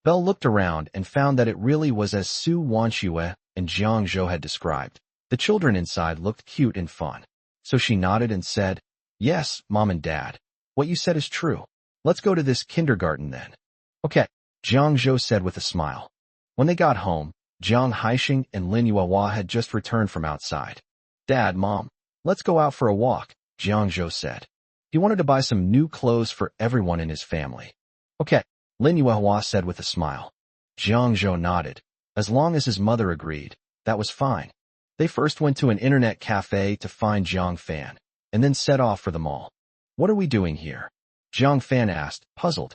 Belle looked around and found that it really was as Su Wanchua and Jiang Zhou had described. The children inside looked cute and fun. So she nodded and said, Yes, Mom and Dad. What you said is true. Let's go to this kindergarten then. Okay, Jiang Zhou said with a smile. When they got home, Jiang Haixing and Lin Yuehua had just returned from outside. Dad, Mom, let's go out for a walk, Jiang Zhou said. He wanted to buy some new clothes for everyone in his family. Okay, Lin Yuehua said with a smile. Jiang Zhou nodded. As long as his mother agreed, that was fine. They first went to an internet cafe to find Jiang Fan, and then set off for the mall. What are we doing here? Jiang Fan asked, puzzled.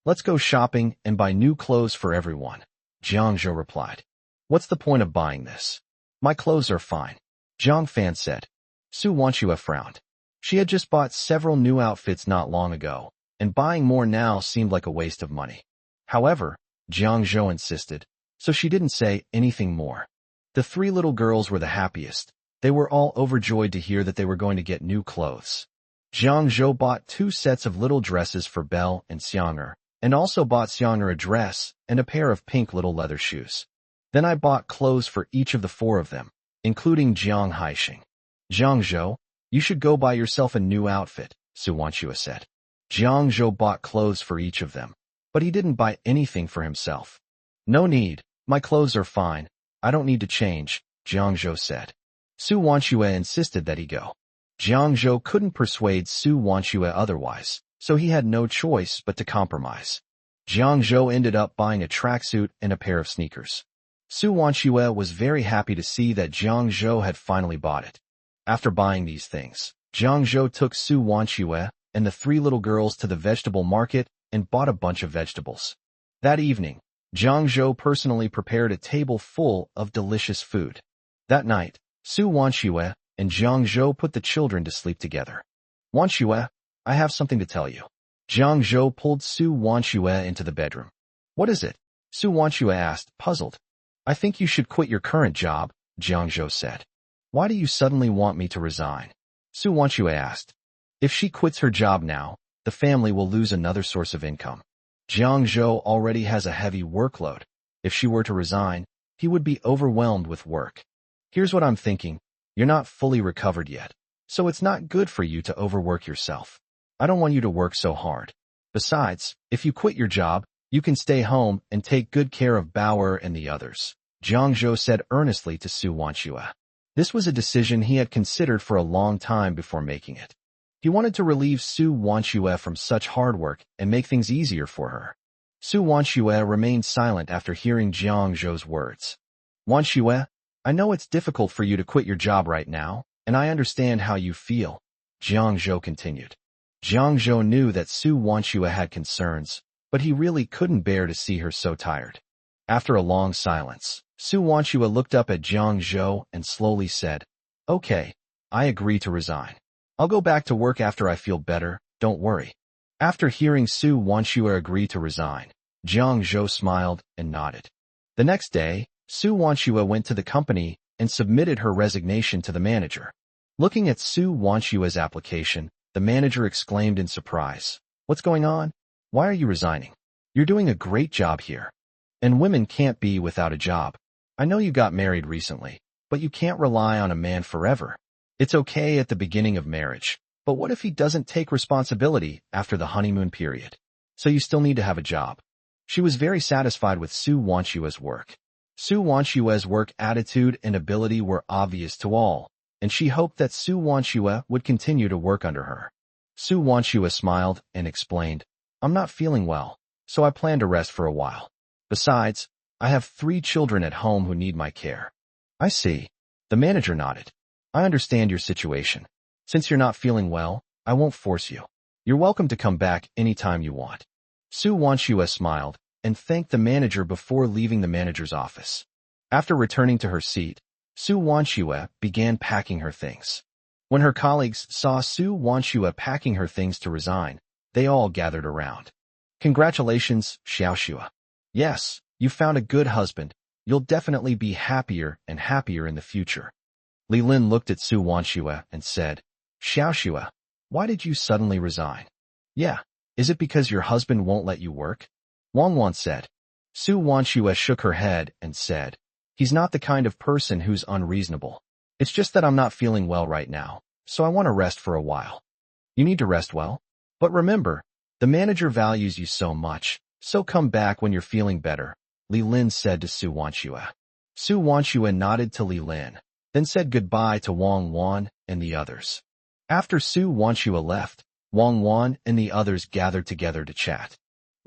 Let's go shopping and buy new clothes for everyone, Jiang Zhou replied. What's the point of buying this? My clothes are fine, Jiang Fan said. Su Wanchua frowned. She had just bought several new outfits not long ago, and buying more now seemed like a waste of money. However, Jiang Zhou insisted, so she didn't say anything more. The three little girls were the happiest. They were all overjoyed to hear that they were going to get new clothes. Jiang Zhou bought 2 sets of little dresses for Belle and Xiang'er, and also bought Xiang'er a dress and a pair of pink little leather shoes. Then I bought clothes for each of the 4 of them, including Jiang Haixing. Jiang Zhou, you should go buy yourself a new outfit, Su Wanchua said. Jiang Zhou bought clothes for each of them, but he didn't buy anything for himself. No need, my clothes are fine. I don't need to change, Jiang Zhou said. Su Wanxue insisted that he go. Jiang Zhou couldn't persuade Su Wanxue otherwise, so he had no choice but to compromise. Jiang Zhou ended up buying a tracksuit and a pair of sneakers. Su Wanxue was very happy to see that Jiang Zhou had finally bought it. After buying these things, Jiang Zhou took Su Wanxue and the three little girls to the vegetable market and bought a bunch of vegetables. That evening, Jiang Zhou personally prepared a table full of delicious food. That night, Su Wanxue and Jiang Zhou put the children to sleep together. Wanxue, I have something to tell you. Jiang Zhou pulled Su Wanxue into the bedroom. What is it? Su Wanxue asked, puzzled. I think you should quit your current job, Jiang Zhou said. Why do you suddenly want me to resign? Su Wanxue asked. If she quits her job now, the family will lose another source of income. Jiang Zhou already has a heavy workload. If she were to resign, he would be overwhelmed with work. Here's what I'm thinking. You're not fully recovered yet, so it's not good for you to overwork yourself. I don't want you to work so hard. Besides, if you quit your job, you can stay home and take good care of Bauer and the others, Jiang Zhou said earnestly to Su Wanxue. This was a decision he had considered for a long time before making it. He wanted to relieve Su Wanxue from such hard work and make things easier for her. Su Wanxue remained silent after hearing Jiang Zhou's words. Wanxue, I know it's difficult for you to quit your job right now, and I understand how you feel, Jiang Zhou continued. Jiang Zhou knew that Su Wanxue had concerns, but he really couldn't bear to see her so tired. After a long silence, Su Wanxue looked up at Jiang Zhou and slowly said, Okay, I agree to resign. I'll go back to work after I feel better, don't worry. After hearing Su Wanxue agree to resign, Jiang Zhou smiled and nodded. The next day, Su Wanxue went to the company and submitted her resignation to the manager. Looking at Su Wanxue's application, the manager exclaimed in surprise, What's going on? Why are you resigning? You're doing a great job here. And women can't be without a job. I know you got married recently, but you can't rely on a man forever. It's okay at the beginning of marriage, but what if he doesn't take responsibility after the honeymoon period? So you still need to have a job. She was very satisfied with Su Wanxue's work. Su Wanxue's work attitude and ability were obvious to all, and she hoped that Su Wanxue would continue to work under her. Su Wanxue smiled and explained, I'm not feeling well, so I plan to rest for a while. Besides, I have 3 children at home who need my care. I see. The manager nodded. I understand your situation. Since you're not feeling well, I won't force you. You're welcome to come back anytime you want. Su Wanxue smiled and thanked the manager before leaving the manager's office. After returning to her seat, Su Wanxue began packing her things. When her colleagues saw Su Wanxue packing her things to resign, they all gathered around. Congratulations, Xiaoxue. Yes, you found a good husband. You'll definitely be happier and happier in the future. Li Lin looked at Su Wanxue and said, Xiaoxue, why did you suddenly resign? Yeah, is it because your husband won't let you work? Wang Wan said. Su Wanxue shook her head and said, He's not the kind of person who's unreasonable. It's just that I'm not feeling well right now, so I want to rest for a while. You need to rest well? But remember, the manager values you so much, so come back when you're feeling better, Li Lin said to Su Wanxue. Su Wanxue nodded to Li Lin, then said goodbye to Wang Wan and the others. After Su Wanxue left, Wang Wan and the others gathered together to chat.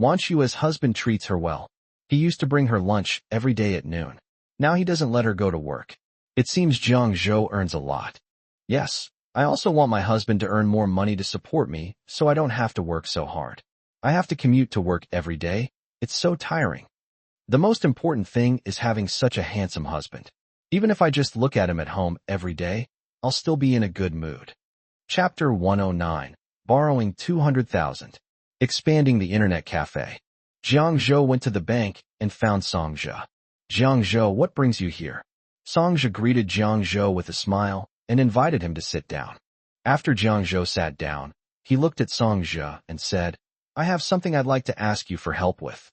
Wanxue's husband treats her well. He used to bring her lunch every day at noon. Now he doesn't let her go to work. It seems Jiang Zhou earns a lot. Yes, I also want my husband to earn more money to support me so I don't have to work so hard. I have to commute to work every day. It's so tiring. The most important thing is having such a handsome husband. Even if I just look at him at home every day, I'll still be in a good mood. Chapter 109. Borrowing 200,000. Expanding the internet cafe. Jiang Zhou went to the bank and found Song Zhe. Jiang Zhou, what brings you here? Song Zhe greeted Jiang Zhou with a smile and invited him to sit down. After Jiang Zhou sat down, he looked at Song Zhe and said, I have something I'd like to ask you for help with.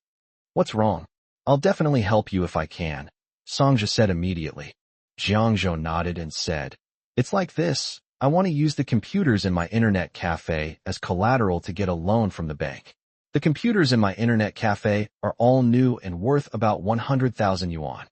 What's wrong? I'll definitely help you if I can, Song Zhe said immediately. Jiang Zhou nodded and said, It's like this. I want to use the computers in my internet cafe as collateral to get a loan from the bank. The computers in my internet cafe are all new and worth about 100,000 yuan.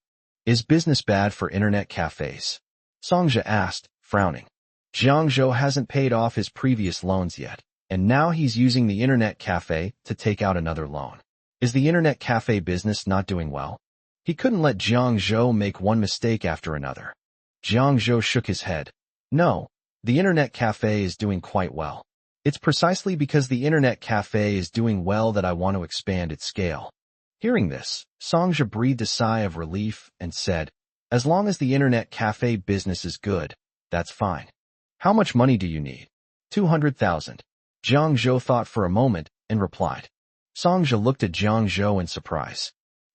Is business bad for internet cafes? Songja asked, frowning. Jiang Zhou hasn't paid off his previous loans yet, and now he's using the internet cafe to take out another loan. Is the internet cafe business not doing well? He couldn't let Jiang Zhou make one mistake after another. Jiang Zhou shook his head. No, the internet cafe is doing quite well. It's precisely because the internet cafe is doing well that I want to expand its scale. Hearing this, Songja breathed a sigh of relief and said, as long as the internet cafe business is good, that's fine. How much money do you need? 200,000. Jiang Zhou thought for a moment and replied. Songja looked at Jiang Zhou in surprise.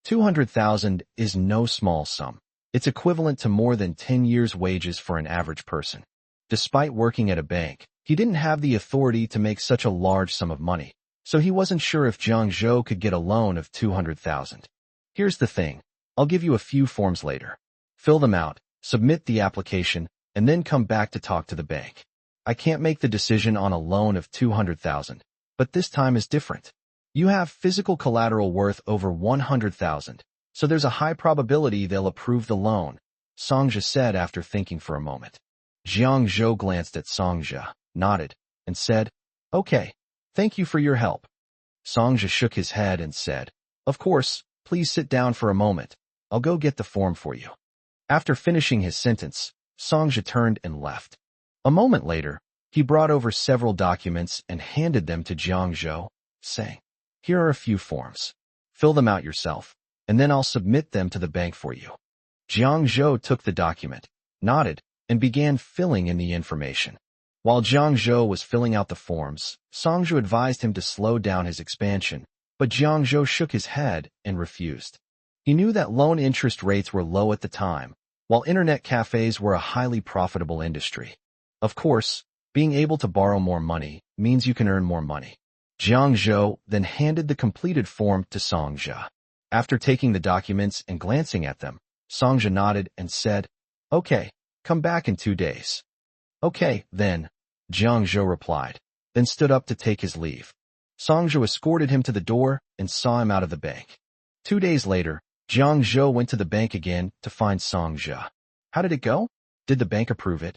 200,000 is no small sum. It's equivalent to more than 10 years' wages for an average person. Despite working at a bank, he didn't have the authority to make such a large sum of money, so he wasn't sure if Jiang Zhou could get a loan of 200,000. Here's the thing. I'll give you a few forms later. Fill them out, submit the application, and then come back to talk to the bank. I can't make the decision on a loan of 200,000, but this time is different. You have physical collateral worth over 100,000, so there's a high probability they'll approve the loan, Songja said after thinking for a moment. Jiang Zhou glanced at Songja, nodded, and said, okay, thank you for your help. Songja shook his head and said, of course, please sit down for a moment. I'll go get the form for you. After finishing his sentence, Songja turned and left. A moment later, he brought over several documents and handed them to Jiang Zhou, saying, here are a few forms. Fill them out yourself, and then I'll submit them to the bank for you. Jiang Zhou took the document, nodded, and began filling in the information. While Jiang Zhou was filling out the forms, Songja advised him to slow down his expansion, but Jiang Zhou shook his head and refused. He knew that loan interest rates were low at the time, while internet cafes were a highly profitable industry. Of course, being able to borrow more money means you can earn more money. Jiang Zhou then handed the completed form to Songja. After taking the documents and glancing at them, Songja nodded and said, okay, come back in 2 days. Okay, then, Jiang Zhou replied, then stood up to take his leave. Songja escorted him to the door and saw him out of the bank. 2 days later, Jiang Zhou went to the bank again to find Songja. How did it go? Did the bank approve it?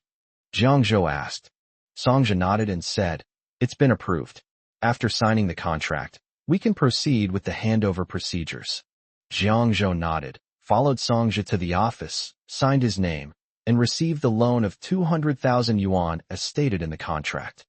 Jiang Zhou asked. Songja nodded and said, it's been approved. After signing the contract, we can proceed with the handover procedures. Jiang Zhou nodded, followed Songja to the office, signed his name, and received the loan of 200,000 yuan as stated in the contract.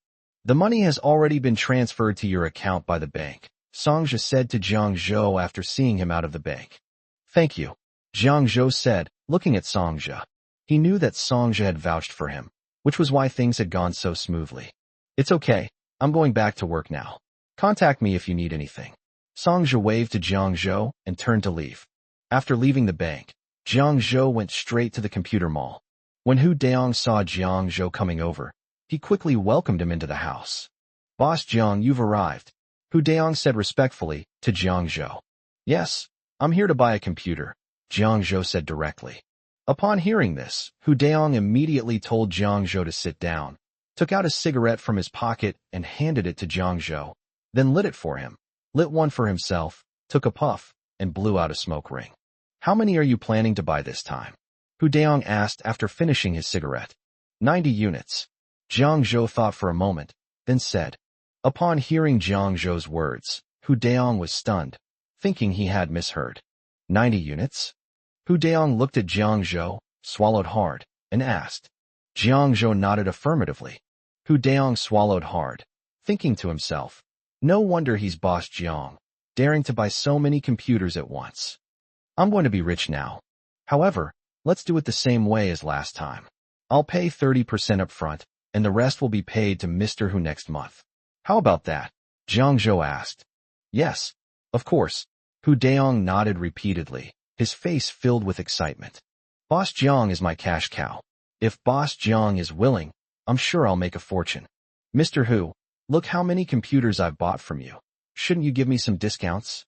The money has already been transferred to your account by the bank, Songja said to Jiang Zhou after seeing him out of the bank. Thank you, Jiang Zhou said, looking at Songja. He knew that Songja had vouched for him, which was why things had gone so smoothly. It's okay, I'm going back to work now. Contact me if you need anything. Songja waved to Jiang Zhou and turned to leave. After leaving the bank, Jiang Zhou went straight to the computer mall. When Hu Daong saw Jiang Zhou coming over, he quickly welcomed him into the house. Boss Jiang, you've arrived, Hu Daong said respectfully to Jiang Zhou. Yes, I'm here to buy a computer, Jiang Zhou said directly. Upon hearing this, Hu Daong immediately told Jiang Zhou to sit down, took out a cigarette from his pocket and handed it to Jiang Zhou, then lit it for him, lit one for himself, took a puff, and blew out a smoke ring. How many are you planning to buy this time? Hu Daong asked after finishing his cigarette. 90 units. Jiang Zhou thought for a moment, then said. Upon hearing Jiang Zhou's words, Hu Daong was stunned, thinking he had misheard. 90 units? Hu Daong looked at Jiang Zhou, swallowed hard, and asked. Jiang Zhou nodded affirmatively. Hu Daong swallowed hard, thinking to himself, no wonder he's Boss Jiang, daring to buy so many computers at once. I'm going to be rich now. However, let's do it the same way as last time. I'll pay 30% up front, and the rest will be paid to Mr. Hu next month. How about that? Jiang Zhou asked. Yes, of course. Hu Daong nodded repeatedly, his face filled with excitement. Boss Jiang is my cash cow. If Boss Jiang is willing, I'm sure I'll make a fortune. Mr. Hu, look how many computers I've bought from you. Shouldn't you give me some discounts?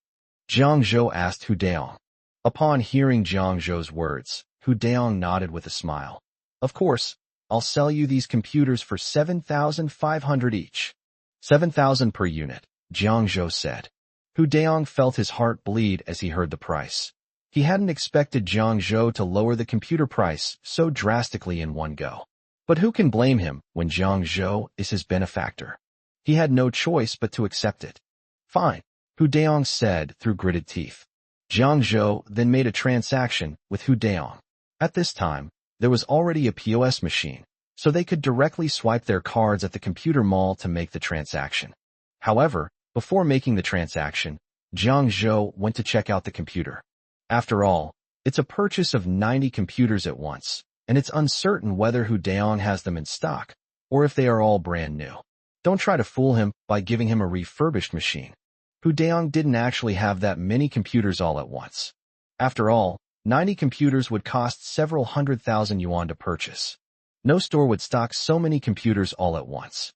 Jiang Zhou asked Hu Daong. Upon hearing Jiang Zhou's words, Hu Daong nodded with a smile. Of course, I'll sell you these computers for 7,500 each. 7,000 per unit, Jiang Zhou said. Hu Daong felt his heart bleed as he heard the price. He hadn't expected Jiang Zhou to lower the computer price so drastically in one go. But who can blame him when Jiang Zhou is his benefactor? He had no choice but to accept it. Fine, Hu Daong said through gritted teeth. Jiang Zhou then made a transaction with Hu Daong. At this time, there was already a POS machine, so they could directly swipe their cards at the computer mall to make the transaction. However, before making the transaction, Jiang Zhou went to check out the computer. After all, it's a purchase of 90 computers at once, and it's uncertain whether Hu Daong has them in stock, or if they are all brand new. Don't try to fool him by giving him a refurbished machine. Hu Daong didn't actually have that many computers all at once. After all, 90 computers would cost several 100,000 yuan to purchase. No store would stock so many computers all at once.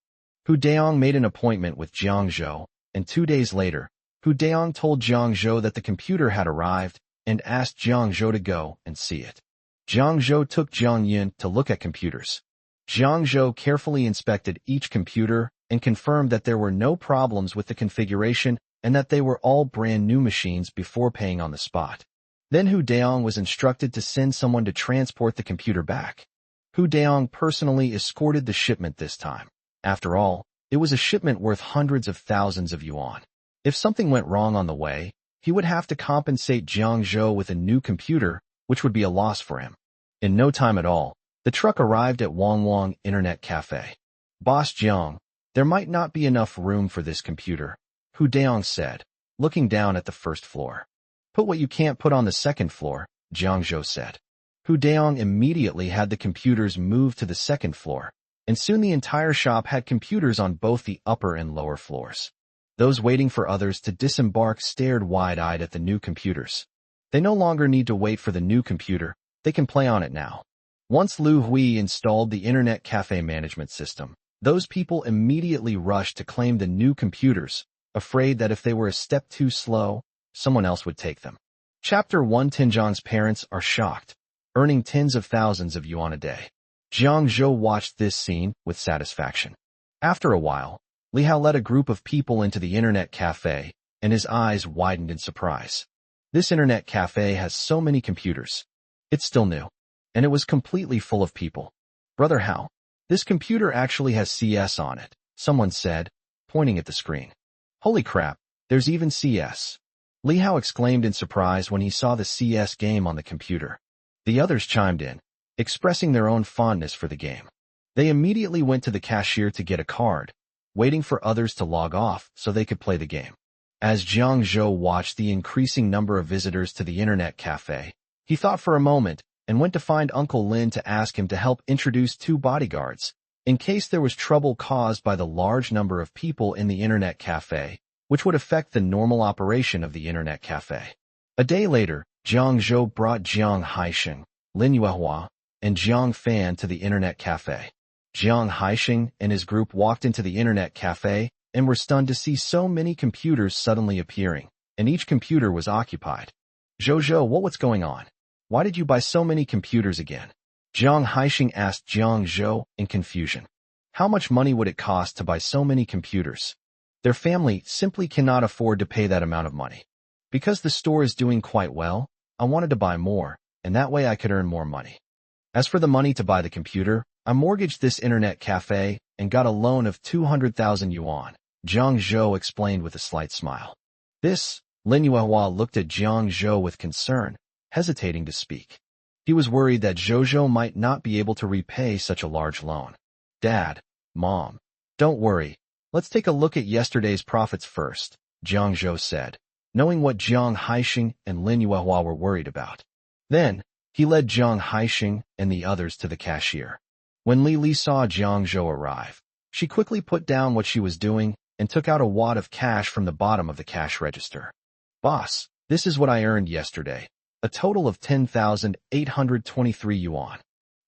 Hu Daong made an appointment with Jiang Zhou, and 2 days later, Hu Daong told Jiang Zhou that the computer had arrived and asked Jiang Zhou to go and see it. Jiang Zhou took Jiang Yin to look at computers. Jiang Zhou carefully inspected each computer and confirmed that there were no problems with the configuration and that they were all brand new machines before paying on the spot. Then Hu Daong was instructed to send someone to transport the computer back. Hu Daong personally escorted the shipment this time. After all, it was a shipment worth hundreds of thousands of yuan. If something went wrong on the way, he would have to compensate Jiang Zhou with a new computer, which would be a loss for him. In no time at all, the truck arrived at Wangwang Internet Cafe. Boss Jiang, there might not be enough room for this computer, Hu Daong said, looking down at the first floor. Put what you can't put on the second floor, Jiang Zhou said. Hu Daong immediately had the computers moved to the second floor, and soon the entire shop had computers on both the upper and lower floors. Those waiting for others to disembark stared wide-eyed at the new computers. They no longer need to wait for the new computer, they can play on it now. Once Lu Hui installed the Internet Cafe management system, those people immediately rushed to claim the new computers, afraid that if they were a step too slow, someone else would take them. Chapter 1. Tinjiang's parents are shocked, earning tens of thousands of yuan a day. Jiang Zhou watched this scene with satisfaction. After a while, Li Hao led a group of people into the Internet Cafe, and his eyes widened in surprise. This Internet Cafe has so many computers. It's still new, and it was completely full of people. Brother Hao, this computer actually has CS on it, someone said, pointing at the screen. Holy crap, there's even CS. Li Hao exclaimed in surprise when he saw the CS game on the computer. The others chimed in, expressing their own fondness for the game. They immediately went to the cashier to get a card, waiting for others to log off so they could play the game. As Jiang Zhou watched the increasing number of visitors to the Internet Cafe, he thought for a moment and went to find Uncle Lin to ask him to help introduce 2 bodyguards, in case there was trouble caused by the large number of people in the Internet Cafe, which would affect the normal operation of the Internet Cafe. A day later, Jiang Zhou brought Jiang Haisheng, Lin Yuehua, and Jiang Fan to the Internet Cafe. Jiang Haisheng and his group walked into the Internet Cafe and were stunned to see so many computers suddenly appearing, and each computer was occupied. Zhou, what's going on? Why did you buy so many computers again? Jiang Haisheng asked Jiang Zhou in confusion. How much money would it cost to buy so many computers? Their family simply cannot afford to pay that amount of money. Because the store is doing quite well, I wanted to buy more, and that way I could earn more money. As for the money to buy the computer, I mortgaged this Internet Cafe and got a loan of 200,000 yuan, Jiang Zhou explained with a slight smile. This, Lin Yuehua looked at Jiang Zhou with concern, hesitating to speak. He was worried that Zhou might not be able to repay such a large loan. Dad, Mom, don't worry. Let's take a look at yesterday's profits first, Jiang Zhou said, knowing what Jiang Haisheng and Lin Yuehua were worried about. Then, he led Jiang Haisheng and the others to the cashier. When Li saw Jiang Zhou arrive, she quickly put down what she was doing and took out a wad of cash from the bottom of the cash register. Boss, this is what I earned yesterday, a total of 10,823 yuan.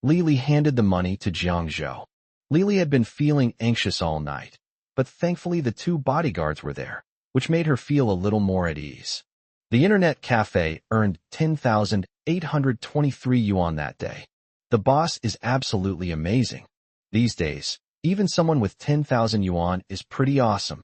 Li handed the money to Jiang Zhou. Li had been feeling anxious all night, but thankfully the 2 bodyguards were there, which made her feel a little more at ease. The Internet Cafe earned 10,823 yuan that day. The boss is absolutely amazing. These days, even someone with 10,000 yuan is pretty awesome.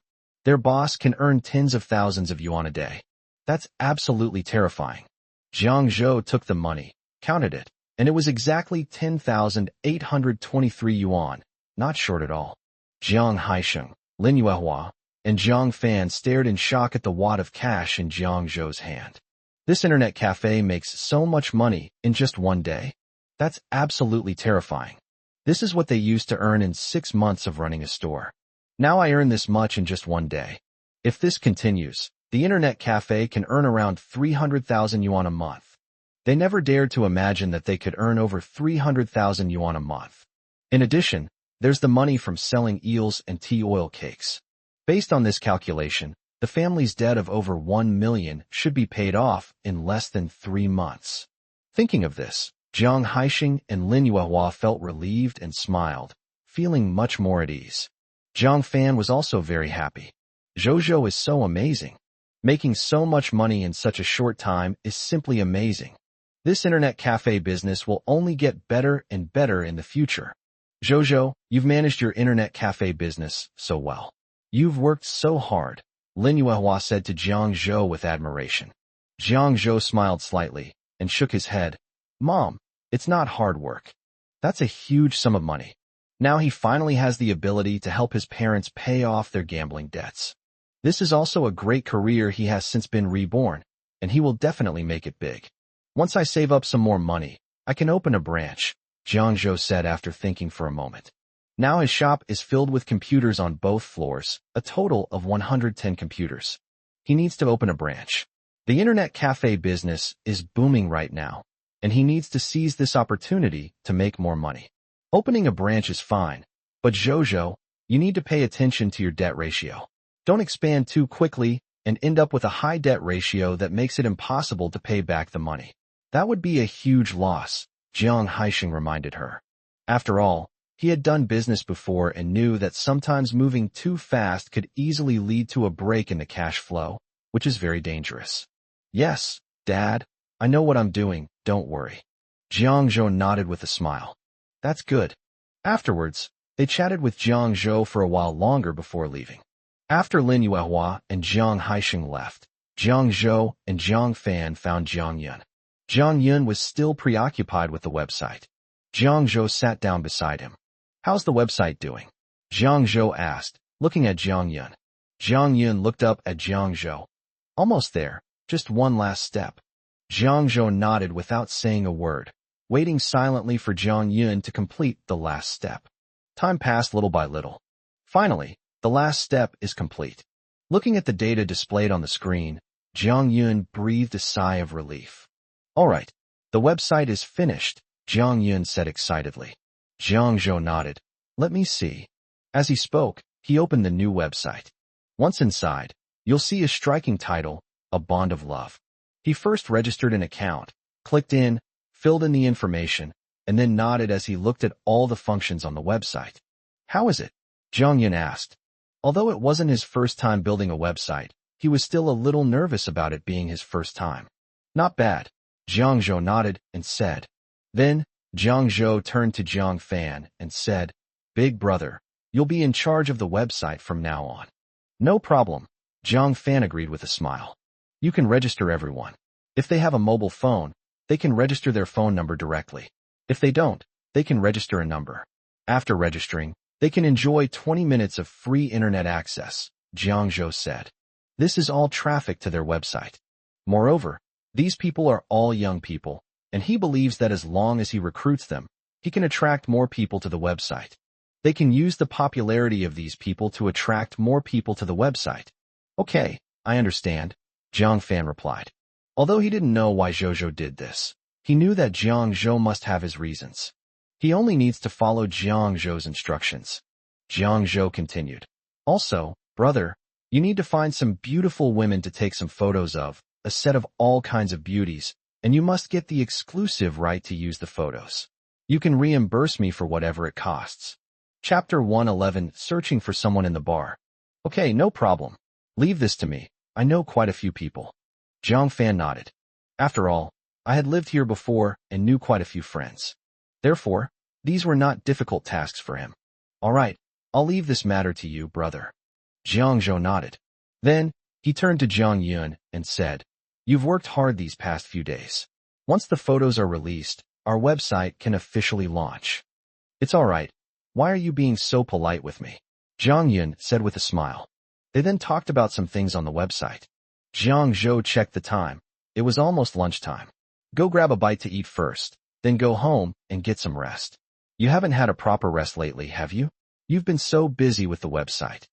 Their boss can earn tens of thousands of yuan a day. That's absolutely terrifying. Jiang Zhou took the money, counted it, and it was exactly 10,823 yuan, not short at all. Jiang Haisheng, Lin Yuehua, and Jiang Fan stared in shock at the wad of cash in Jiang Zhou's hand. This internet cafe makes so much money in just one day. That's absolutely terrifying. This is what they used to earn in 6 months of running a store. Now I earn this much in just one day. If this continues, the internet cafe can earn around 300,000 yuan a month. They never dared to imagine that they could earn over 300,000 yuan a month. In addition, there's the money from selling eels and tea oil cakes. Based on this calculation, the family's debt of over 1 million should be paid off in less than 3 months. Thinking of this, Jiang Haisheng and Lin Yuehua felt relieved and smiled, feeling much more at ease. Jiang Fan was also very happy. Zhou is so amazing. Making so much money in such a short time is simply amazing. This internet cafe business will only get better and better in the future. Zhou, you've managed your internet cafe business so well. You've worked so hard, Lin Yuehua said to Jiang Zhou with admiration. Jiang Zhou smiled slightly and shook his head. Mom, it's not hard work. That's a huge sum of money. Now he finally has the ability to help his parents pay off their gambling debts. This is also a great career he has since been reborn, and he will definitely make it big. Once I save up some more money, I can open a branch, Jiang Zhou said after thinking for a moment. Now his shop is filled with computers on both floors, a total of 110 computers. He needs to open a branch. The internet cafe business is booming right now, and he needs to seize this opportunity to make more money. Opening a branch is fine, but Zhou, you need to pay attention to your debt ratio. Don't expand too quickly and end up with a high debt ratio that makes it impossible to pay back the money. That would be a huge loss, Jiang Haisheng reminded her. After all, he had done business before and knew that sometimes moving too fast could easily lead to a break in the cash flow, which is very dangerous. Yes, Dad, I know what I'm doing, don't worry. Jiang Zhou nodded with a smile. That's good. Afterwards, they chatted with Jiang Zhou for a while longer before leaving. After Lin Yuehua and Jiang Haisheng left, Jiang Zhou and Jiang Fan found Jiang Yun. Jiang Yun was still preoccupied with the website. Jiang Zhou sat down beside him. How's the website doing? Jiang Zhou asked, looking at Jiang Yun. Jiang Yun looked up at Jiang Zhou. Almost there, just one last step. Jiang Zhou nodded without saying a word, waiting silently for Jiang Yun to complete the last step. Time passed little by little. Finally, the last step is complete. Looking at the data displayed on the screen, Jiang Yun breathed a sigh of relief. All right, the website is finished, Jiang Yun said excitedly. Jiang Zhou nodded. Let me see. As he spoke, he opened the new website. Once inside, you'll see a striking title, A Bond of Love. He first registered an account, clicked in, filled in the information, and then nodded as he looked at all the functions on the website. How is it? Jiang Yun asked. Although it wasn't his first time building a website, he was still a little nervous about it being his first time. Not bad, Jiang Zhou nodded and said. Then, Jiang Zhou turned to Jiang Fan and said, Big brother, you'll be in charge of the website from now on. No problem, Jiang Fan agreed with a smile. You can register everyone. If they have a mobile phone, they can register their phone number directly. If they don't, they can register a number. After registering, they can enjoy 20 minutes of free internet access, Jiang Zhou said. This is all traffic to their website. Moreover, these people are all young people, and he believes that as long as he recruits them, he can attract more people to the website. They can use the popularity of these people to attract more people to the website. Okay, I understand, Jiang Fan replied. Although he didn't know why Zhou did this, he knew that Jiang Zhou must have his reasons. He only needs to follow Jiang Zhou's instructions. Jiang Zhou continued. Also, brother, you need to find some beautiful women to take some photos of, a set of all kinds of beauties, and you must get the exclusive right to use the photos. You can reimburse me for whatever it costs. Chapter 111, Searching for Someone in the Bar. Okay, no problem. Leave this to me. I know quite a few people. Jiang Fan nodded. After all, I had lived here before and knew quite a few friends. Therefore, these were not difficult tasks for him. All right, I'll leave this matter to you, brother. Jiang Zhou nodded. Then, he turned to Jiang Yun and said, "You've worked hard these past few days. Once the photos are released, our website can officially launch." "It's all right. Why are you being so polite with me?" Jiang Yun said with a smile. They then talked about some things on the website. Jiang Zhou checked the time. It was almost lunchtime. "Go grab a bite to eat first, then go home and get some rest. You haven't had a proper rest lately, have you? You've been so busy with the website."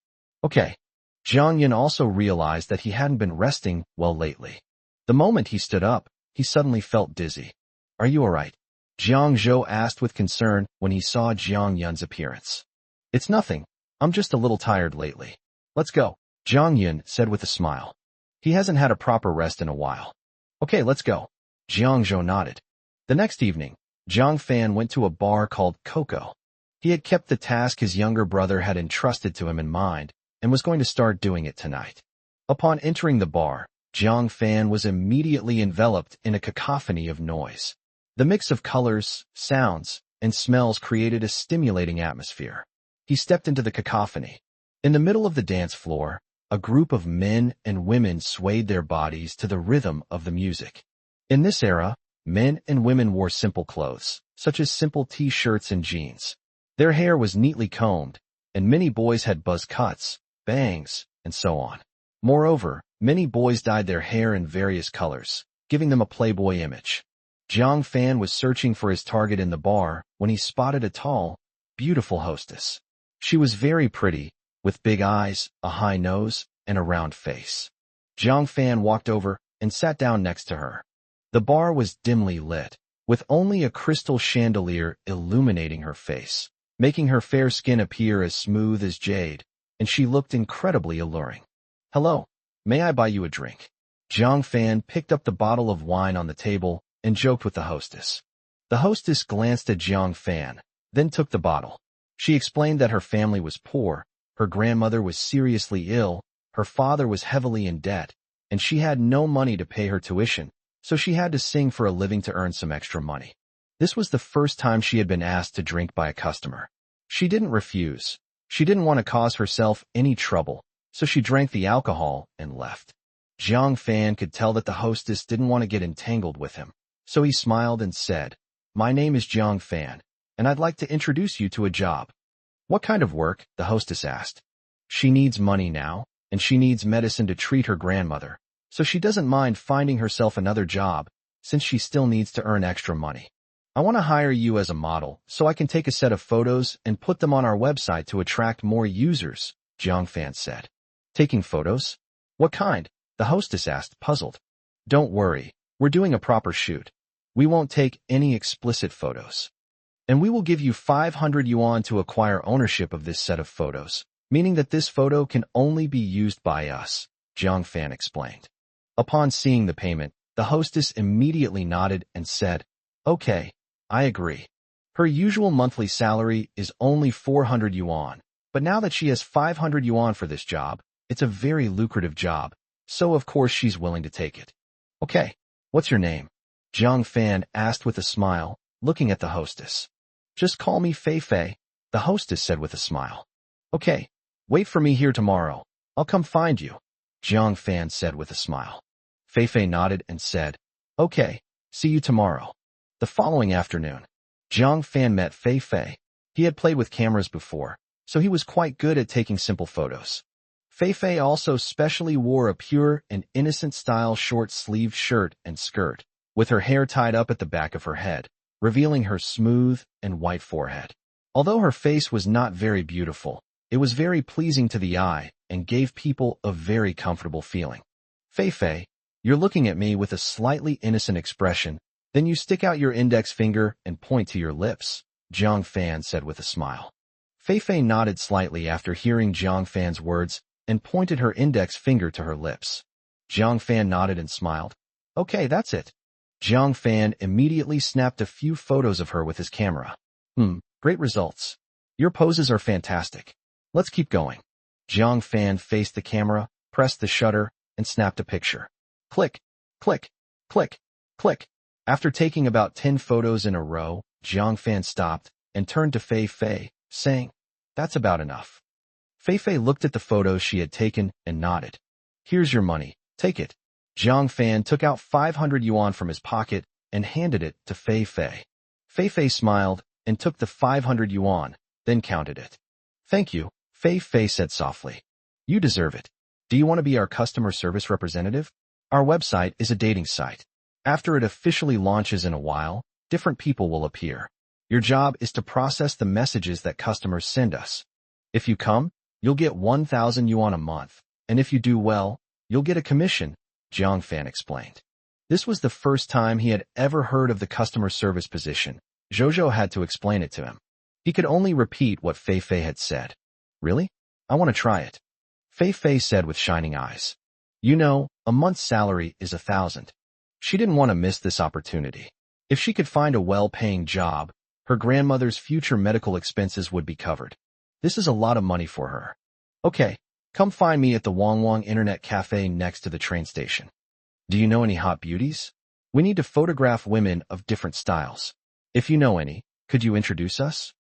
"Okay." Jiang Yun also realized that he hadn't been resting well lately. The moment he stood up, he suddenly felt dizzy. "Are you all right?" Jiang Zhou asked with concern when he saw Jiang Yun's appearance. "It's nothing. I'm just a little tired lately. Let's go," Jiang Yun said with a smile. He hasn't had a proper rest in a while. "Okay, let's go." Jiang Zhou nodded. The next evening, Jiang Fan went to a bar called Coco. He had kept the task his younger brother had entrusted to him in mind and was going to start doing it tonight. Upon entering the bar, Jiang Fan was immediately enveloped in a cacophony of noise. The mix of colors, sounds, and smells created a stimulating atmosphere. He stepped into the cacophony. In the middle of the dance floor, a group of men and women swayed their bodies to the rhythm of the music. In this era, men and women wore simple clothes, such as simple t-shirts and jeans. Their hair was neatly combed, and many boys had buzz cuts, bangs, and so on. Moreover, many boys dyed their hair in various colors, giving them a playboy image. Jiang Fan was searching for his target in the bar when he spotted a tall, beautiful hostess. She was very pretty, with big eyes, a high nose, and a round face. Jiang Fan walked over and sat down next to her. The bar was dimly lit, with only a crystal chandelier illuminating her face, making her fair skin appear as smooth as jade, and she looked incredibly alluring. "Hello, may I buy you a drink?" Jiang Fan picked up the bottle of wine on the table and joked with the hostess. The hostess glanced at Jiang Fan, then took the bottle. She explained that her family was poor, her grandmother was seriously ill, her father was heavily in debt, and she had no money to pay her tuition, so she had to sing for a living to earn some extra money. This was the first time she had been asked to drink by a customer. She didn't refuse. She didn't want to cause herself any trouble, so she drank the alcohol and left. Jiang Fan could tell that the hostess didn't want to get entangled with him, so he smiled and said, "My name is Jiang Fan, and I'd like to introduce you to a job." "What kind of work?" the hostess asked. She needs money now, and she needs medicine to treat her grandmother, so she doesn't mind finding herself another job, since she still needs to earn extra money. "I want to hire you as a model, so I can take a set of photos and put them on our website to attract more users," Jiang Fan said. "Taking photos? What kind?" the hostess asked, puzzled. "Don't worry, we're doing a proper shoot. We won't take any explicit photos. And we will give you 500 yuan to acquire ownership of this set of photos, meaning that this photo can only be used by us," Jiang Fan explained. Upon seeing the payment, the hostess immediately nodded and said, "Okay, I agree." Her usual monthly salary is only 400 yuan, but now that she has 500 yuan for this job, it's a very lucrative job, so of course she's willing to take it. "Okay, what's your name?" Jiang Fan asked with a smile, looking at the hostess. "Just call me Fei Fei," the hostess said with a smile. "Okay, wait for me here tomorrow. I'll come find you," Jiang Fan said with a smile. Fei Fei nodded and said, "Okay, see you tomorrow." The following afternoon, Jiang Fan met Fei Fei. He had played with cameras before, so he was quite good at taking simple photos. Fei Fei also specially wore a pure and innocent-style short-sleeved shirt and skirt, with her hair tied up at the back of her head, revealing her smooth and white forehead. Although her face was not very beautiful, it was very pleasing to the eye and gave people a very comfortable feeling. "Fei Fei, you're looking at me with a slightly innocent expression, then you stick out your index finger and point to your lips," Jiang Fan said with a smile. Fei Fei nodded slightly after hearing Jiang Fan's words and pointed her index finger to her lips. Jiang Fan nodded and smiled. "Okay, that's it." Jiang Fan immediately snapped a few photos of her with his camera. Great results. Your poses are fantastic. Let's keep going." Jiang Fan faced the camera, pressed the shutter, and snapped a picture. Click, click, click, click. After taking about 10 photos in a row, Jiang Fan stopped and turned to Fei Fei, saying, "That's about enough." Fei Fei looked at the photos she had taken and nodded. Here's your money, take it. Jiang Fan took out 500 yuan from his pocket and handed it to Fei Fei. Fei Fei smiled and took the 500 yuan, then counted it. Thank you, Fei Fei said softly. You deserve it. Do you want to be our customer service representative? Our website is a dating site. After it officially launches in a while, different people will appear. Your job is to process the messages that customers send us. If you come, you'll get 1,000 yuan a month, and if you do well, you'll get a commission, Jiang Fan explained. This was the first time he had ever heard of the customer service position. Zhou had to explain it to him. He could only repeat what Fei Fei had said. Really? I want to try it. Fei Fei said with shining eyes. You know, a month's salary is 1,000. She didn't want to miss this opportunity. If she could find a well-paying job, her grandmother's future medical expenses would be covered. This is a lot of money for her. Okay, come find me at the Wangwang Internet Cafe next to the train station. Do you know any hot beauties? We need to photograph women of different styles. If you know any, could you introduce us?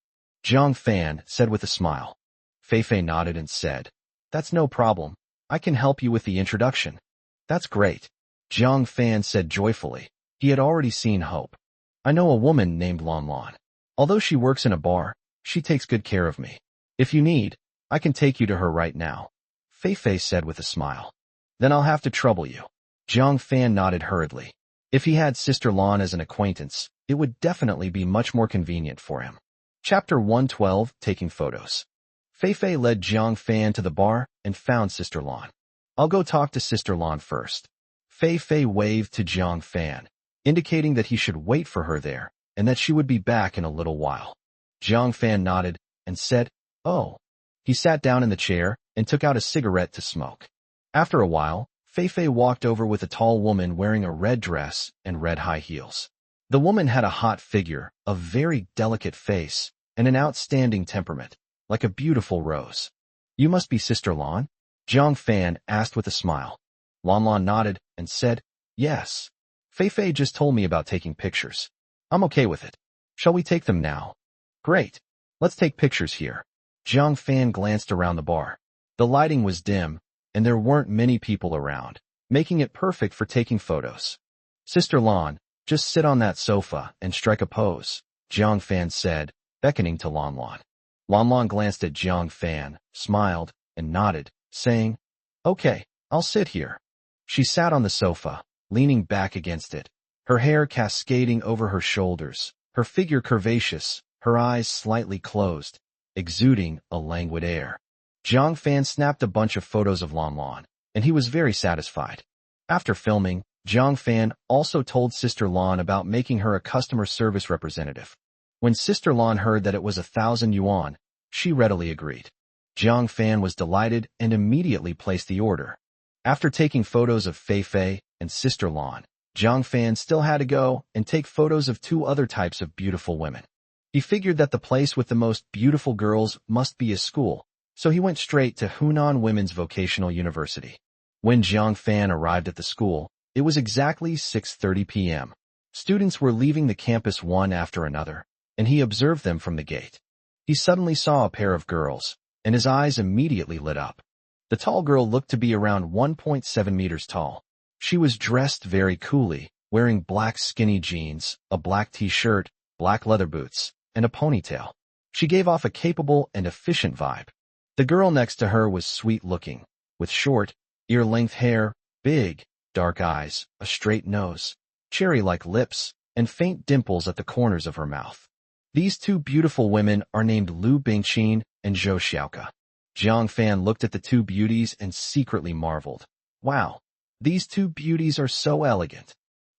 Jiang Fan said with a smile. Fei Fei nodded and said, That's no problem. I can help you with the introduction. That's great. Jiang Fan said joyfully. He had already seen hope. I know a woman named Lan Lan. Although she works in a bar, she takes good care of me. If you need, I can take you to her right now. Fei Fei said with a smile. Then I'll have to trouble you. Jiang Fan nodded hurriedly. If he had Sister Lan as an acquaintance, it would definitely be much more convenient for him. Chapter 112, Taking Photos. Fei Fei led Jiang Fan to the bar and found Sister Lan. I'll go talk to Sister Lan first. Fei Fei waved to Jiang Fan, indicating that he should wait for her there and that she would be back in a little while. Jiang Fan nodded and said, Oh. He sat down in the chair and took out a cigarette to smoke. After a while, Fei Fei walked over with a tall woman wearing a red dress and red high heels. The woman had a hot figure, a very delicate face, and an outstanding temperament, like a beautiful rose. You must be Sister Lan? Jiang Fan asked with a smile. Lan Lan nodded and said, Yes. Fei Fei just told me about taking pictures. I'm okay with it. Shall we take them now? Great. Let's take pictures here. Jiang Fan glanced around the bar. The lighting was dim, and there weren't many people around, making it perfect for taking photos. Sister Lan, just sit on that sofa and strike a pose, Jiang Fan said, beckoning to Lan Lan. Lan Lan glanced at Jiang Fan, smiled, and nodded, saying, Okay, I'll sit here. She sat on the sofa, leaning back against it, her hair cascading over her shoulders, her figure curvaceous, her eyes slightly closed, exuding a languid air. Jiang Fan snapped a bunch of photos of Lan Lan, and he was very satisfied. After filming, Jiang Fan also told Sister Lan about making her a customer service representative. When Sister Lan heard that it was 1,000 yuan, she readily agreed. Jiang Fan was delighted and immediately placed the order. After taking photos of Fei Fei and Sister Lan, Jiang Fan still had to go and take photos of 2 other types of beautiful women. He figured that the place with the most beautiful girls must be a school, so he went straight to Hunan Women's Vocational University. When Jiang Fan arrived at the school, it was exactly 6:30 p.m. Students were leaving the campus one after another, and he observed them from the gate. He suddenly saw a pair of girls, and his eyes immediately lit up. The tall girl looked to be around 1.7 meters tall. She was dressed very coolly, wearing black skinny jeans, a black t-shirt, black leather boots, and a ponytail. She gave off a capable and efficient vibe. The girl next to her was sweet-looking, with short, ear-length hair, big, dark eyes, a straight nose, cherry-like lips, and faint dimples at the corners of her mouth. These 2 beautiful women are named Lu Bingqin and Zhou Xiaoke. Jiang Fan looked at the 2 beauties and secretly marveled. Wow, these 2 beauties are so elegant.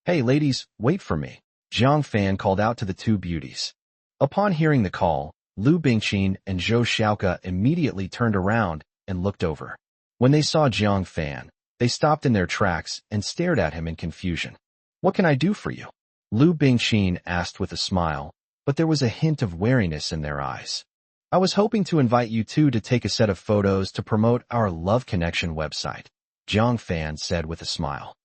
Hey ladies, wait for me. Jiang Fan called out to the 2 beauties. Upon hearing the call, Lu Bingqin and Zhou Xiaoke immediately turned around and looked over. When they saw Jiang Fan, they stopped in their tracks and stared at him in confusion. What can I do for you? Lu Bingqin asked with a smile, but there was a hint of wariness in their eyes. I was hoping to invite you 2 to take a set of photos to promote our Love Connection website, Jiang Fan said with a smile.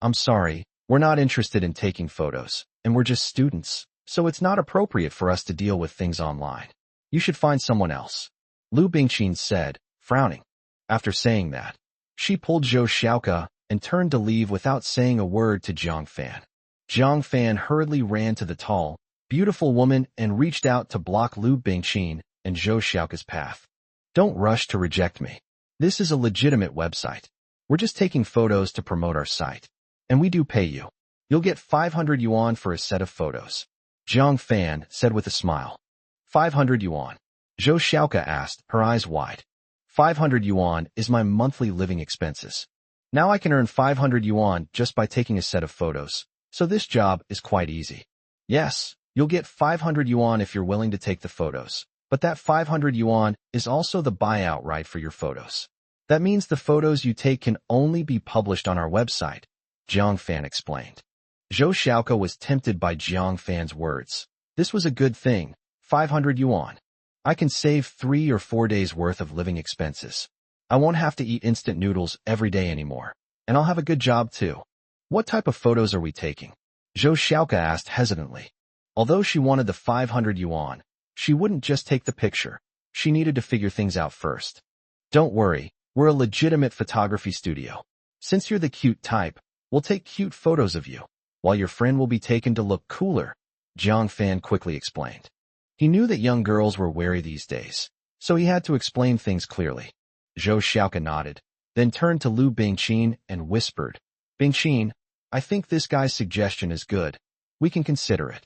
I'm sorry, we're not interested in taking photos, and we're just students, so it's not appropriate for us to deal with things online. You should find someone else. Lu Bingqin said, frowning. After saying that, she pulled Zhou Xiaoka and turned to leave without saying a word to Jiang Fan. Jiang Fan hurriedly ran to the tall, beautiful woman and reached out to block Lu Bingqin and Zhou Xiaoka's path. Don't rush to reject me. This is a legitimate website. We're just taking photos to promote our site. And we do pay you. You'll get 500 yuan for a set of photos. Jiang Fan said with a smile. 500 yuan. Zhou Xiaoka asked, her eyes wide. 500 yuan is my monthly living expenses. Now I can earn 500 yuan just by taking a set of photos, so this job is quite easy. Yes, you'll get 500 yuan if you're willing to take the photos, but that 500 yuan is also the buyout right for your photos. That means the photos you take can only be published on our website, Jiang Fan explained. Zhou Xiaoka was tempted by Jiang Fan's words. This was a good thing, 500 yuan. I can save 3 or 4 days worth of living expenses. I won't have to eat instant noodles every day anymore. And I'll have a good job too. What type of photos are we taking? Zhou Xiaoka asked hesitantly. Although she wanted the 500 yuan, she wouldn't just take the picture. She needed to figure things out first. Don't worry, we're a legitimate photography studio. Since you're the cute type, we'll take cute photos of you, while your friend will be taken to look cooler, Jiang Fan quickly explained. He knew that young girls were wary these days, so he had to explain things clearly. Zhou Xiaoka nodded, then turned to Lu Bingqin and whispered, Bingqin, I think this guy's suggestion is good. We can consider it.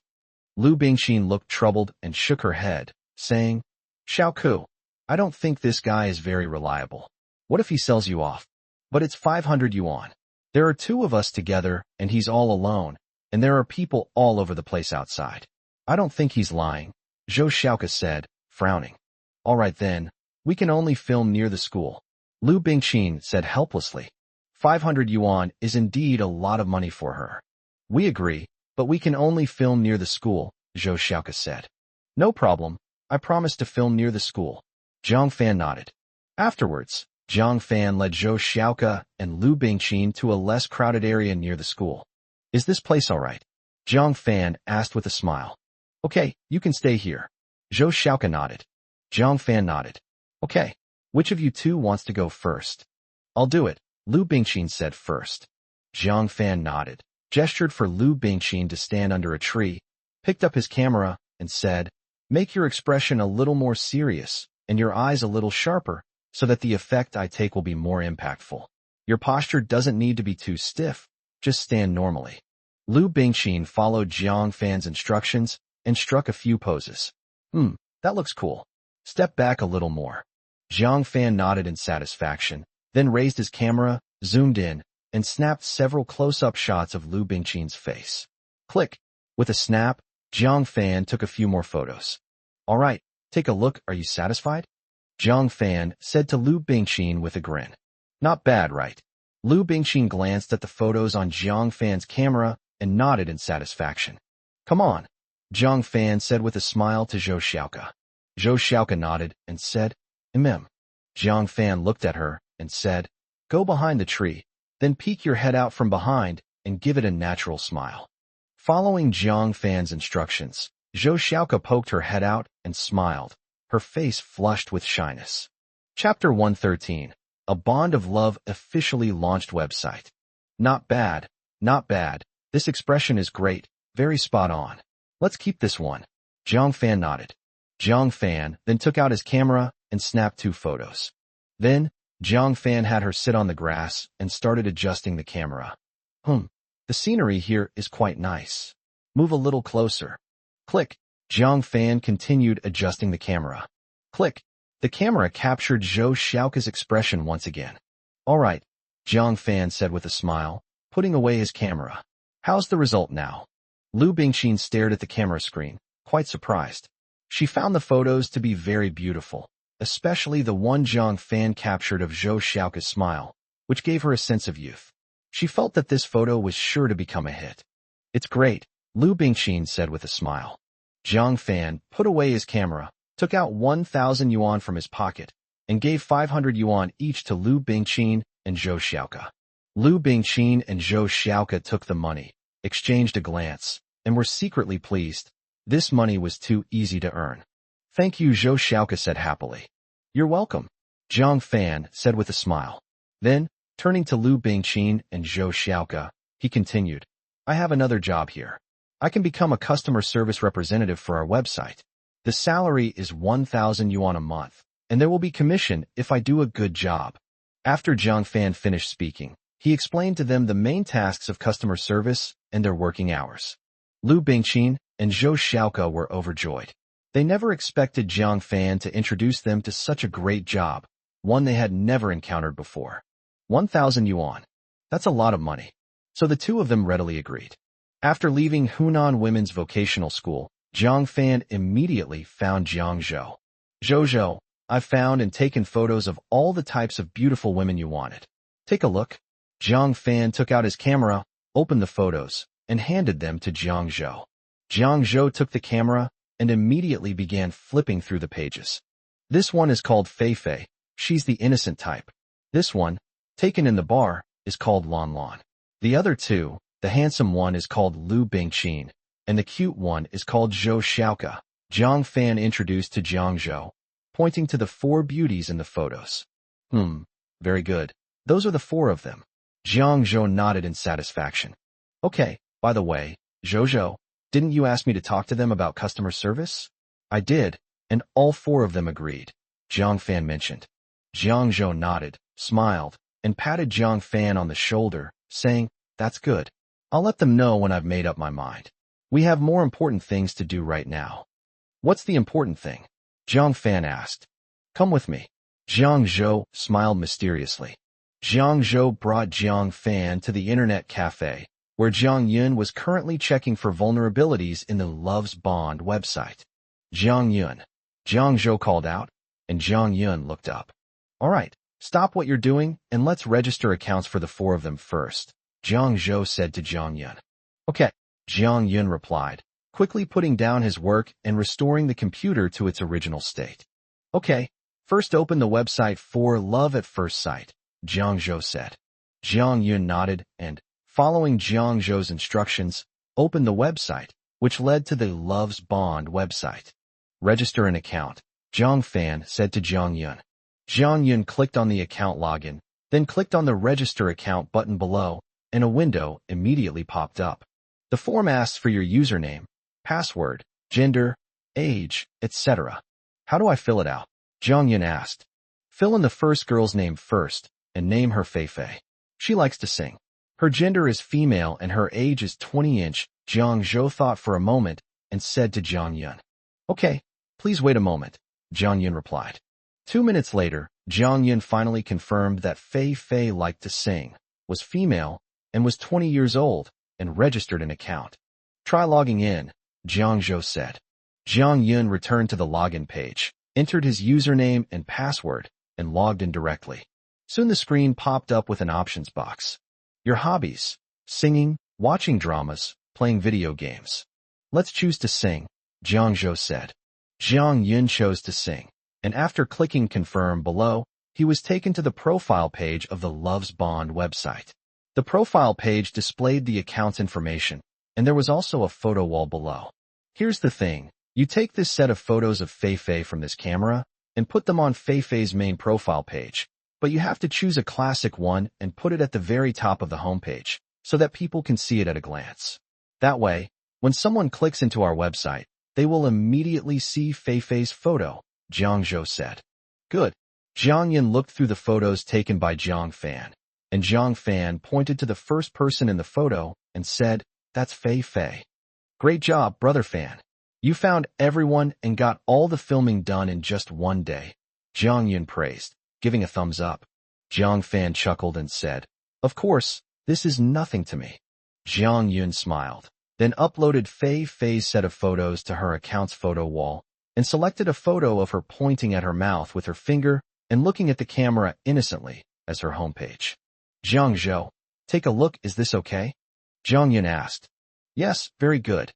Lu Bingqin looked troubled and shook her head, saying, Xiaoku, I don't think this guy is very reliable. What if he sells you off? But it's 500 yuan. There are 2 of us together, and he's all alone, and there are people all over the place outside. I don't think he's lying, Zhou Xiaoka said, frowning. All right then, we can only film near the school, Lu Bingqin said helplessly. 500 yuan is indeed a lot of money for her. We agree, but we can only film near the school, Zhou Xiaoka said. No problem, I promise to film near the school. Jiang Fan nodded. Afterwards, Jiang Fan led Zhou Xiaoka and Lu Bingqin to a less crowded area near the school. Is this place all right? Jiang Fan asked with a smile. Okay, you can stay here. Zhou Xiaoka nodded. Jiang Fan nodded. Okay, which of you 2 wants to go first? I'll do it, Lu Bingqin said first. Jiang Fan nodded, gestured for Lu Bingqin to stand under a tree, picked up his camera, and said, Make your expression a little more serious, and your eyes a little sharper, so that the effect I take will be more impactful. Your posture doesn't need to be too stiff, just stand normally. Lu Bingqin followed Jiang Fan's instructions and struck a few poses. That looks cool. Step back a little more. Jiang Fan nodded in satisfaction, then raised his camera, zoomed in, and snapped several close-up shots of Lu Bingqin's face. Click. With a snap, Jiang Fan took a few more photos. All right, take a look. Are you satisfied? Jiang Fan said to Lu Bingqin with a grin. Not bad, right? Lu Bingqin glanced at the photos on Jiang Fan's camera and nodded in satisfaction. Come on, Jiang Fan said with a smile to Zhou Xiaoka. Zhou Xiaoka nodded and said, Jiang Fan looked at her and said, Go behind the tree, then peek your head out from behind and give it a natural smile. Following Jiang Fan's instructions, Zhou Xiaoka poked her head out and smiled, her face flushed with shyness. Chapter 113. A Bond of Love officially launched website. Not bad, not bad. This expression is great, very spot on. Let's keep this one. Jiang Fan nodded. Jiang Fan then took out his camera and snapped 2 photos. Then, Jiang Fan had her sit on the grass and started adjusting the camera. The scenery here is quite nice. Move a little closer. Click. Jiang Fan continued adjusting the camera. Click. The camera captured Zhou Xiaoka's expression once again. All right, Jiang Fan said with a smile, putting away his camera. How's the result now? Lu Bingqin stared at the camera screen, quite surprised. She found the photos to be very beautiful, especially the one Jiang Fan captured of Zhou Xiaoka's smile, which gave her a sense of youth. She felt that this photo was sure to become a hit. It's great, Lu Bingqin said with a smile. Jiang Fan put away his camera, took out 1,000 yuan from his pocket, and gave 500 yuan each to Lu Bingqin and Zhou Xiaoka. Lu Bingqin and Zhou Xiaoka took the money, exchanged a glance, and were secretly pleased. This money was too easy to earn. Thank you, Zhou Xiaoka said happily. You're welcome. Jiang Fan said with a smile. Then, turning to Lu Bingqin and Zhou Xiaoka, he continued, I have another job here. I can become a customer service representative for our website. The salary is 1,000 yuan a month, and there will be commission if I do a good job. After Jiang Fan finished speaking, he explained to them the main tasks of customer service and their working hours. Lu Bingqin and Zhou Xiaoka were overjoyed. They never expected Jiang Fan to introduce them to such a great job, one they had never encountered before. 1,000 yuan. That's a lot of money. So the two of them readily agreed. After leaving Hunan Women's Vocational School, Jiang Fan immediately found Jiang Zhou. Zhou, I've found and taken photos of all the types of beautiful women you wanted. Take a look. Jiang Fan took out his camera, opened the photos, and handed them to Jiang Zhou. Jiang Zhou took the camera and immediately began flipping through the pages. This one is called Fei Fei. She's the innocent type. This one, taken in the bar, is called Lan Lan. The other two, the handsome one is called Lu Bingqin, and the cute one is called Zhou Xiaoka. Jiang Fan introduced to Jiang Zhou, pointing to the 4 beauties in the photos. Very good. Those are the 4 of them. Jiang Zhou nodded in satisfaction. Okay, by the way, Zhou, didn't you ask me to talk to them about customer service? I did, and all 4 of them agreed, Jiang Fan mentioned. Jiang Zhou nodded, smiled, and patted Jiang Fan on the shoulder, saying, That's good. I'll let them know when I've made up my mind. We have more important things to do right now. What's the important thing? Jiang Fan asked. Come with me. Jiang Zhou smiled mysteriously. Jiang Zhou brought Jiang Fan to the internet cafe, where Jiang Yun was currently checking for vulnerabilities in the Love's Bond website. Jiang Yun. Jiang Zhou called out, and Jiang Yun looked up. All right, stop what you're doing, and let's register accounts for the 4 of them first, Jiang Zhou said to Jiang Yun. Okay, Jiang Yun replied, quickly putting down his work and restoring the computer to its original state. Okay, first open the website for Love at First Sight, Jiang Zhou said. Jiang Yun nodded and, following Jiang Zhou's instructions, opened the website, which led to the Love's Bond website. Register an account, Jiang Fan said to Jiang Yun. Jiang Yun clicked on the account login, then clicked on the Register Account button below, and a window immediately popped up. The form asks for your username, password, gender, age, etc. How do I fill it out? Jiang Yun asked. Fill in the first girl's name first, and name her Fei Fei. She likes to sing. Her gender is female and her age is 20-inch. Jiang Zhou thought for a moment and said to Jiang Yun. Okay, please wait a moment, Jiang Yun replied. 2 minutes later, Jiang Yun finally confirmed that Fei Fei liked to sing, was female, and was 20 years old, and registered an account. Try logging in, Jiang Zhou said. Jiang Yun returned to the login page, entered his username and password, and logged in directly. Soon the screen popped up with an options box. Your hobbies: singing, watching dramas, playing video games. Let's choose to sing, Jiang Zhou said. Jiang Yun chose to sing, and after clicking confirm below, he was taken to the profile page of the Love's Bond website. The profile page displayed the account's information, and there was also a photo wall below. Here's the thing, you take this set of photos of Fei Fei from this camera, and put them on Fei Fei's main profile page, but you have to choose a classic one and put it at the very top of the homepage, so that people can see it at a glance. That way, when someone clicks into our website, they will immediately see Fei Fei's photo, Jiang Zhou said. Good. Jiang Yun looked through the photos taken by Jiang Fan, and Jiang Fan pointed to the first person in the photo and said, That's Fei Fei. Great job, Brother Fan. You found everyone and got all the filming done in just 1 day, Jiang Yun praised, giving a thumbs up. Jiang Fan chuckled and said, Of course, this is nothing to me. Jiang Yun smiled, then uploaded Fei Fei's set of photos to her account's photo wall, and selected a photo of her pointing at her mouth with her finger and looking at the camera innocently as her homepage. Jiang Zhou, take a look, is this okay? Jiang Yun asked. Yes, very good.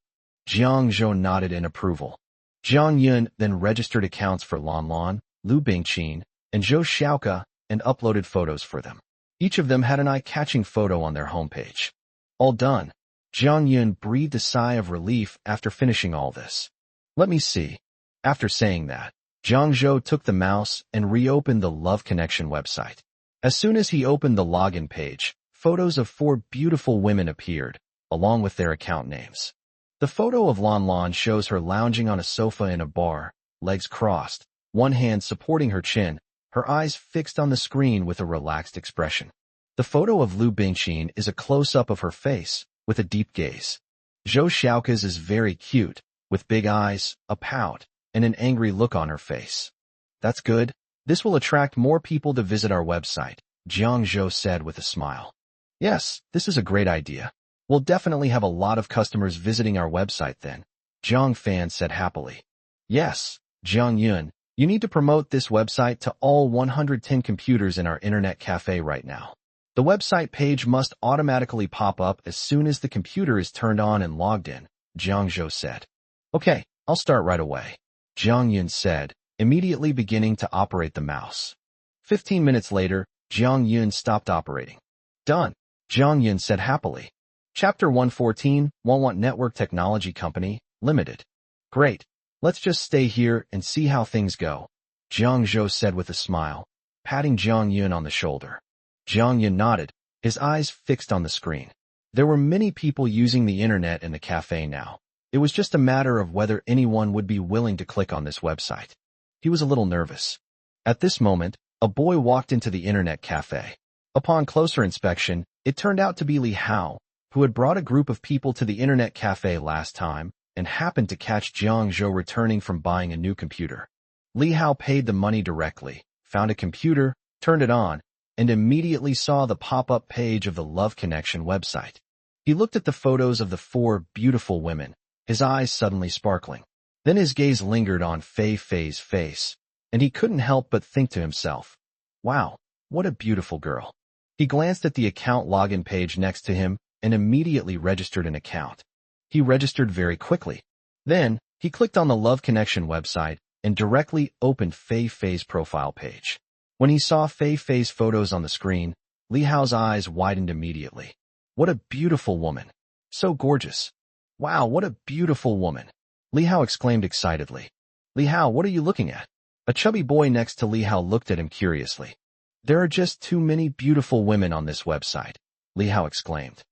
Jiang Zhou nodded in approval. Jiang Yun then registered accounts for Lan Lan, Lu Bingqin, and Zhou Xiaoka and uploaded photos for them. Each of them had an eye-catching photo on their homepage. All done. Jiang Yun breathed a sigh of relief after finishing all this. Let me see. After saying that, Zhang Zhou took the mouse and reopened the Love Connection website. As soon as he opened the login page, photos of 4 beautiful women appeared, along with their account names. The photo of Lan Lan shows her lounging on a sofa in a bar, legs crossed, one hand supporting her chin, her eyes fixed on the screen with a relaxed expression. The photo of Lu Bingqin is a close-up of her face, with a deep gaze. Zhou Xiaoka's is very cute, with big eyes, a pout, and an angry look on her face. That's good. This will attract more people to visit our website, Jiang Zhou said with a smile. Yes, this is a great idea. We'll definitely have a lot of customers visiting our website then, Zhang Fan said happily. Yes, Jiang Yun, you need to promote this website to all 110 computers in our internet cafe right now. The website page must automatically pop up as soon as the computer is turned on and logged in, Jiang Zhou said. Okay, I'll start right away, Jiang Yun said, immediately beginning to operate the mouse. 15 minutes later, Jiang Yun stopped operating. Done, Jiang Yun said happily. Chapter 114, Walmart Network Technology Company, Limited. Great. Let's just stay here and see how things go, Jiang Zhou said with a smile, patting Jiang Yun on the shoulder. Jiang Yun nodded, his eyes fixed on the screen. There were many people using the internet in the cafe now. It was just a matter of whether anyone would be willing to click on this website. He was a little nervous. At this moment, a boy walked into the internet cafe. Upon closer inspection, it turned out to be Li Hao, who had brought a group of people to the internet cafe last time and happened to catch Jiang Zhou returning from buying a new computer. Li Hao paid the money directly, found a computer, turned it on, and immediately saw the pop-up page of the Love Connection website. He looked at the photos of the 4 beautiful women, his eyes suddenly sparkling. Then his gaze lingered on Fei Fei's face, and he couldn't help but think to himself, wow, what a beautiful girl. He glanced at the account login page next to him and immediately registered an account. He registered very quickly. Then, he clicked on the Love Connection website and directly opened Fei Fei's profile page. When he saw Fei Fei's photos on the screen, Li Hao's eyes widened immediately. What a beautiful woman. So gorgeous. Wow, what a beautiful woman. Li Hao exclaimed excitedly. Li Hao, what are you looking at? A chubby boy next to Li Hao looked at him curiously. There are just too many beautiful women on this website, Li Hao exclaimed.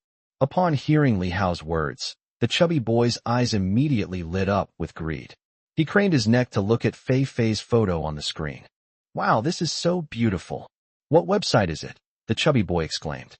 Upon hearing Li Hao's words, the chubby boy's eyes immediately lit up with greed. He craned his neck to look at Fei Fei's photo on the screen. Wow, this is so beautiful. What website is it? The chubby boy exclaimed.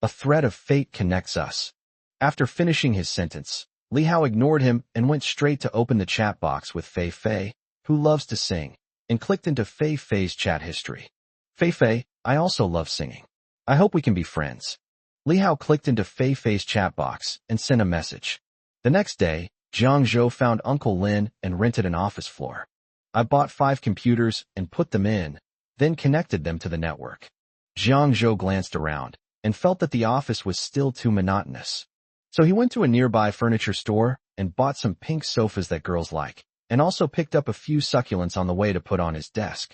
A thread of fate connects us. After finishing his sentence, Li Hao ignored him and went straight to open the chat box with Fei Fei, who loves to sing, and clicked into Fei Fei's chat history. Fei Fei, I also love singing. I hope we can be friends. Li Hao clicked into Fei Fei's chat box and sent a message. The next day, Jiang Zhou found Uncle Lin and rented an office floor. I bought 5 computers and put them in, then connected them to the network. Jiang Zhou glanced around and felt that the office was still too monotonous. So he went to a nearby furniture store and bought some pink sofas that girls like, and also picked up a few succulents on the way to put on his desk.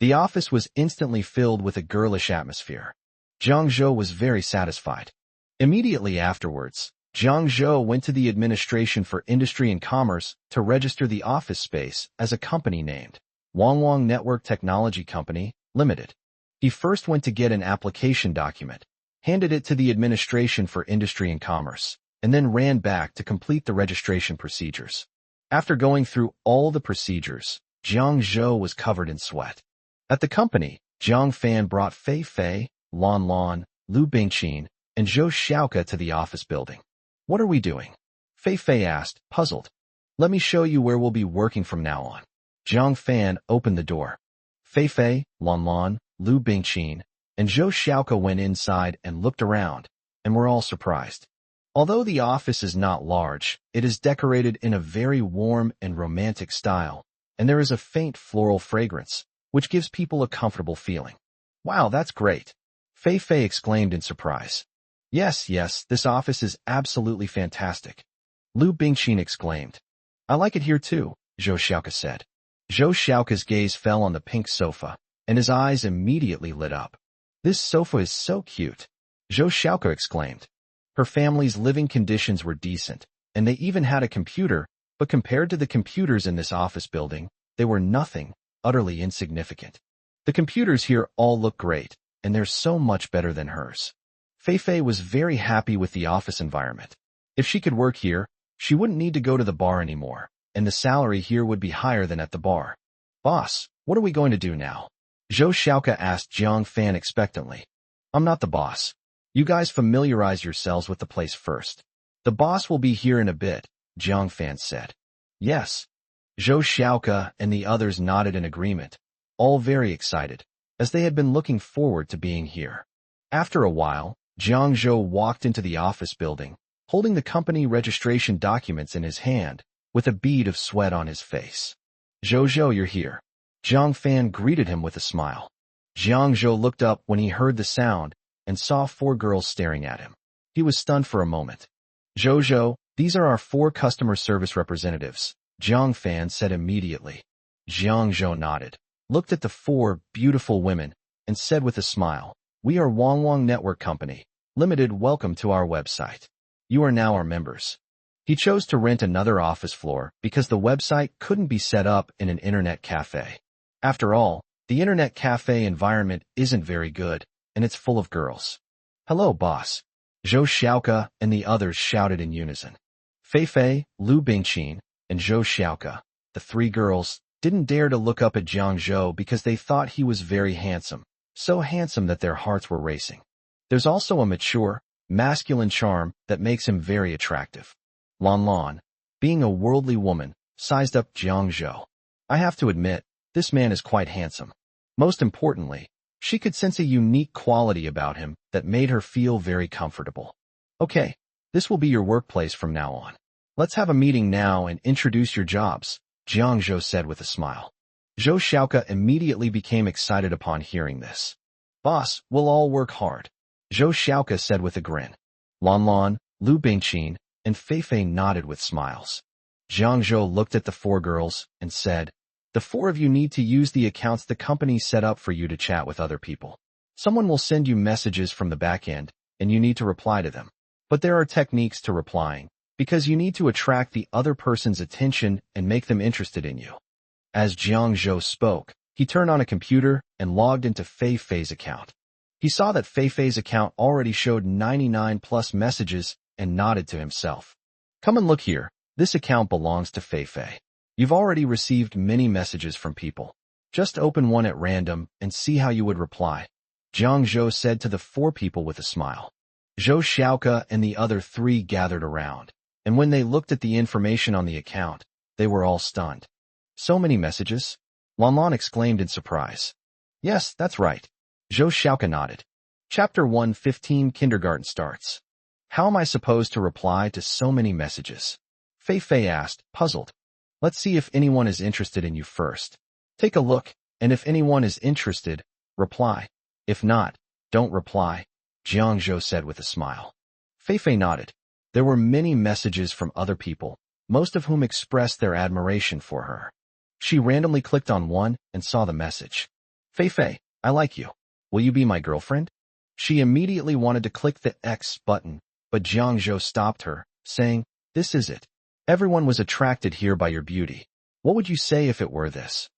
The office was instantly filled with a girlish atmosphere. Jiang Zhou was very satisfied. Immediately afterwards, Jiang Zhou went to the Administration for Industry and Commerce to register the office space as a company named Walmart Network Technology Company, Limited. He first went to get an application document, handed it to the Administration for Industry and Commerce, and then ran back to complete the registration procedures. After going through all the procedures, Jiang Zhou was covered in sweat. At the company, Jiang Fan brought Fei Fei, Lan Lan, Lu Bingqin, and Zhou Xiaoka to the office building. What are we doing? Fei Fei asked, puzzled. Let me show you where we'll be working from now on. Jiang Fan opened the door. Fei Fei, Lan Lan, Lu Bingqin, and Zhou Xiaoka went inside and looked around, and were all surprised. Although the office is not large, it is decorated in a very warm and romantic style, and there is a faint floral fragrance, which gives people a comfortable feeling. Wow, that's great! Fei Fei exclaimed in surprise. Yes, this office is absolutely fantastic. Lu Bingqin exclaimed. I like it here too, Zhou Xiaoka said. Zhou Xiaoka's gaze fell on the pink sofa, and his eyes immediately lit up. This sofa is so cute, Zhou Xiaoka exclaimed. Her family's living conditions were decent, and they even had a computer, but compared to the computers in this office building, they were nothing, utterly insignificant. The computers here all look great, and they're so much better than hers. Fei was very happy with the office environment. If she could work here, she wouldn't need to go to the bar anymore, and the salary here would be higher than at the bar. Boss, what are we going to do now? Zhou Xiaoka asked Jiang Fan expectantly. I'm not the boss. You guys familiarize yourselves with the place first. The boss will be here in a bit, Jiang Fan said. Yes. Zhou Xiaoka and the others nodded in agreement, all very excited, as they had been looking forward to being here. After a while, Jiang Zhou walked into the office building, holding the company registration documents in his hand, with a bead of sweat on his face. Zhou, you're here. Jiang Fan greeted him with a smile. Jiang Zhou looked up when he heard the sound and saw 4 girls staring at him. He was stunned for a moment. Zhou, these are our 4 customer service representatives, Jiang Fan said immediately. Jiang Zhou nodded, looked at the 4 beautiful women, and said with a smile, We are Wangwang Network Company, Limited. Welcome to our website. You are now our members. He chose to rent another office floor because the website couldn't be set up in an internet cafe. After all, the internet cafe environment isn't very good, and it's full of girls. Hello, boss. Zhou Xiaoka and the others shouted in unison. Fei, Lu Bingqin, and Zhou Xiaoka, the 3 girls, didn't dare to look up at Jiang Zhou because they thought he was very handsome, so handsome that their hearts were racing. There's also a mature, masculine charm that makes him very attractive. Lan, being a worldly woman, sized up Jiang Zhou. I have to admit, this man is quite handsome. Most importantly, she could sense a unique quality about him that made her feel very comfortable. Okay, this will be your workplace from now on. Let's have a meeting now and introduce your jobs, Jiang Zhou said with a smile. Zhou Xiaoka immediately became excited upon hearing this. Boss, we'll all work hard, Zhou Xiaoka said with a grin. Lan, Lu Bingqin, and Fei nodded with smiles. Jiang Zhou looked at the 4 girls and said, The 4 of you need to use the accounts the company set up for you to chat with other people. Someone will send you messages from the back end, and you need to reply to them. But there are techniques to replying, because you need to attract the other person's attention and make them interested in you. As Jiang Zhou spoke, he turned on a computer and logged into Fei's account. He saw that Fei's account already showed 99 plus messages and nodded to himself. Come and look here, this account belongs to Fei. You've already received many messages from people. Just open one at random and see how you would reply, Jiang Zhou said to the 4 people with a smile. Zhou Xiaoka and the other 3 gathered around, and when they looked at the information on the account, they were all stunned. So many messages? Lan exclaimed in surprise. Yes, that's right. Zhou Xiaoka nodded. Chapter 1:15 Kindergarten starts. How am I supposed to reply to so many messages? Fei asked, puzzled. Let's see if anyone is interested in you first. Take a look, and if anyone is interested, reply. If not, don't reply, Jiang Zhou said with a smile. Fei nodded. There were many messages from other people, most of whom expressed their admiration for her. She randomly clicked on one and saw the message. Fei, I like you. Will you be my girlfriend? She immediately wanted to click the X button, but Jiang Zhou stopped her, saying, This is it. Everyone was attracted here by your beauty. What would you say if it were this?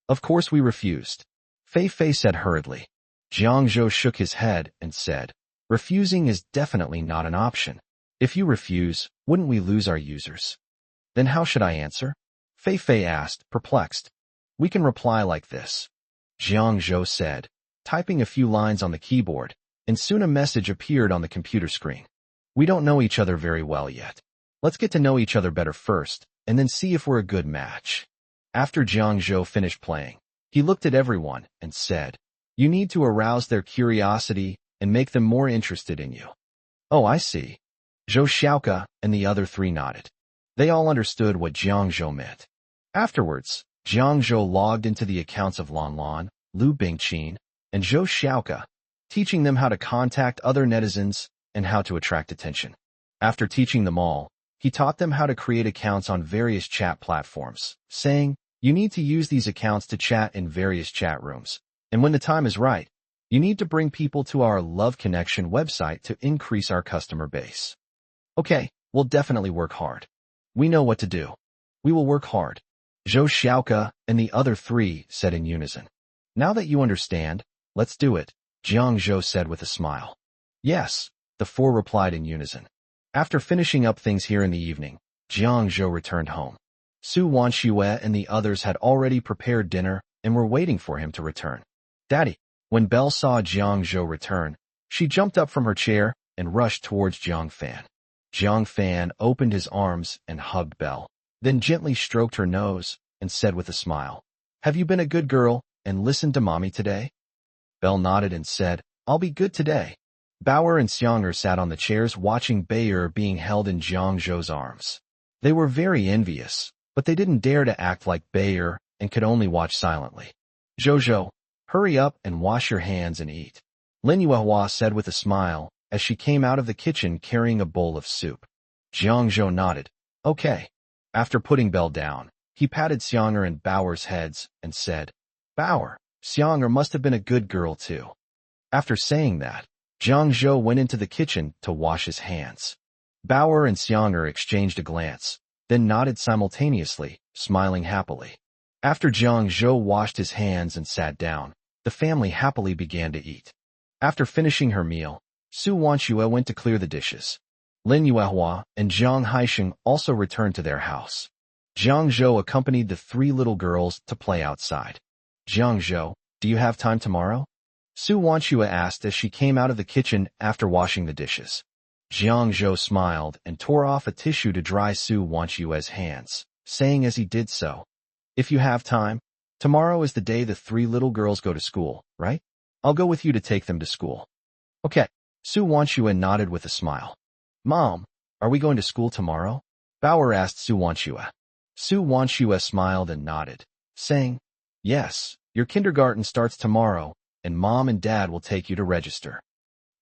Of course we refused. Fei said hurriedly. Jiang Zhou shook his head and said, Refusing is definitely not an option. If you refuse, wouldn't we lose our users? Then how should I answer? Fei asked, perplexed. We can reply like this, Jiang Zhou said, typing a few lines on the keyboard, and soon a message appeared on the computer screen. We don't know each other very well yet. Let's get to know each other better first, and then see if we're a good match. After Jiang Zhou finished playing, he looked at everyone and said, You need to arouse their curiosity and make them more interested in you. Oh, I see. Zhou Xiaoka and the other 3 nodded. They all understood what Jiang Zhou meant. Afterwards, Jiang Zhou logged into the accounts of Lan, Lu Bingqin, and Zhou Xiaoka, teaching them how to contact other netizens and how to attract attention. After teaching them all, he taught them how to create accounts on various chat platforms, saying, You need to use these accounts to chat in various chat rooms, and when the time is right, you need to bring people to our Love Connection website to increase our customer base. Okay, we'll definitely work hard. We know what to do. We will work hard, Zhou Xiaoka and the other three said in unison. Now that you understand, let's do it, Jiang Zhou said with a smile. Yes, the four replied in unison. After finishing up things here in the evening, Jiang Zhou returned home. Su Wanxue and the others had already prepared dinner and were waiting for him to return. Daddy, when Belle saw Jiang Zhou return, she jumped up from her chair and rushed towards Jiang Fan. Jiang Fan opened his arms and hugged Belle, then gently stroked her nose and said with a smile, Have you been a good girl and listened to Mommy today? Belle nodded and said, I'll be good today. Bauer and Xianger sat on the chairs watching Bayer being held in Jiang Zhou's arms. They were very envious, but they didn't dare to act like Bayer and could only watch silently. Zhou, hurry up and wash your hands and eat, Lin Yuehua said with a smile as she came out of the kitchen carrying a bowl of soup. Jiang Zhou nodded. Okay. After putting Belle down, he patted Xianger and Bauer's heads and said, Bauer, Xianger must have been a good girl too. After saying that, Jiang Zhou went into the kitchen to wash his hands. Bauer and Xianger exchanged a glance, then nodded simultaneously, smiling happily. After Jiang Zhou washed his hands and sat down, the family happily began to eat. After finishing her meal, Su Wanxue went to clear the dishes. Lin Yuehua and Zhang Haisheng also returned to their house. Jiang Zhou accompanied the three little girls to play outside. Jiang Zhou, do you have time tomorrow? Su Wanxue asked as she came out of the kitchen after washing the dishes. Jiang Zhou smiled and tore off a tissue to dry Su Wanxue's hands, saying as he did so, If you have time, tomorrow is the day the three little girls go to school, right? I'll go with you to take them to school. Okay, Su Wanxue nodded with a smile. Mom, are we going to school tomorrow? Bauer asked Su Wanxue. Su Wanxue smiled and nodded, saying, Yes, your kindergarten starts tomorrow, and Mom and Dad will take you to register.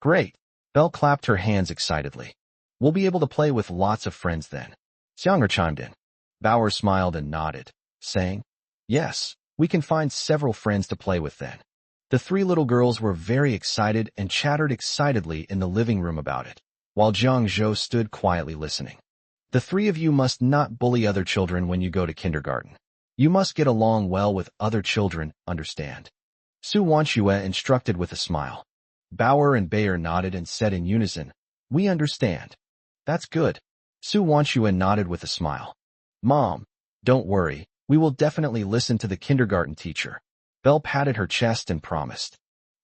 Great. Belle clapped her hands excitedly. We'll be able to play with lots of friends then. Xianger chimed in. Bauer smiled and nodded, saying, Yes, we can find several friends to play with then. The three little girls were very excited and chattered excitedly in the living room about it, while Jiang Zhou stood quietly listening. The three of you must not bully other children when you go to kindergarten. You must get along well with other children, understand? Su Wanxue instructed with a smile. Bauer and Bayer nodded and said in unison, We understand. That's good. Su Wanxue nodded with a smile. Mom, don't worry, we will definitely listen to the kindergarten teacher. Belle patted her chest and promised.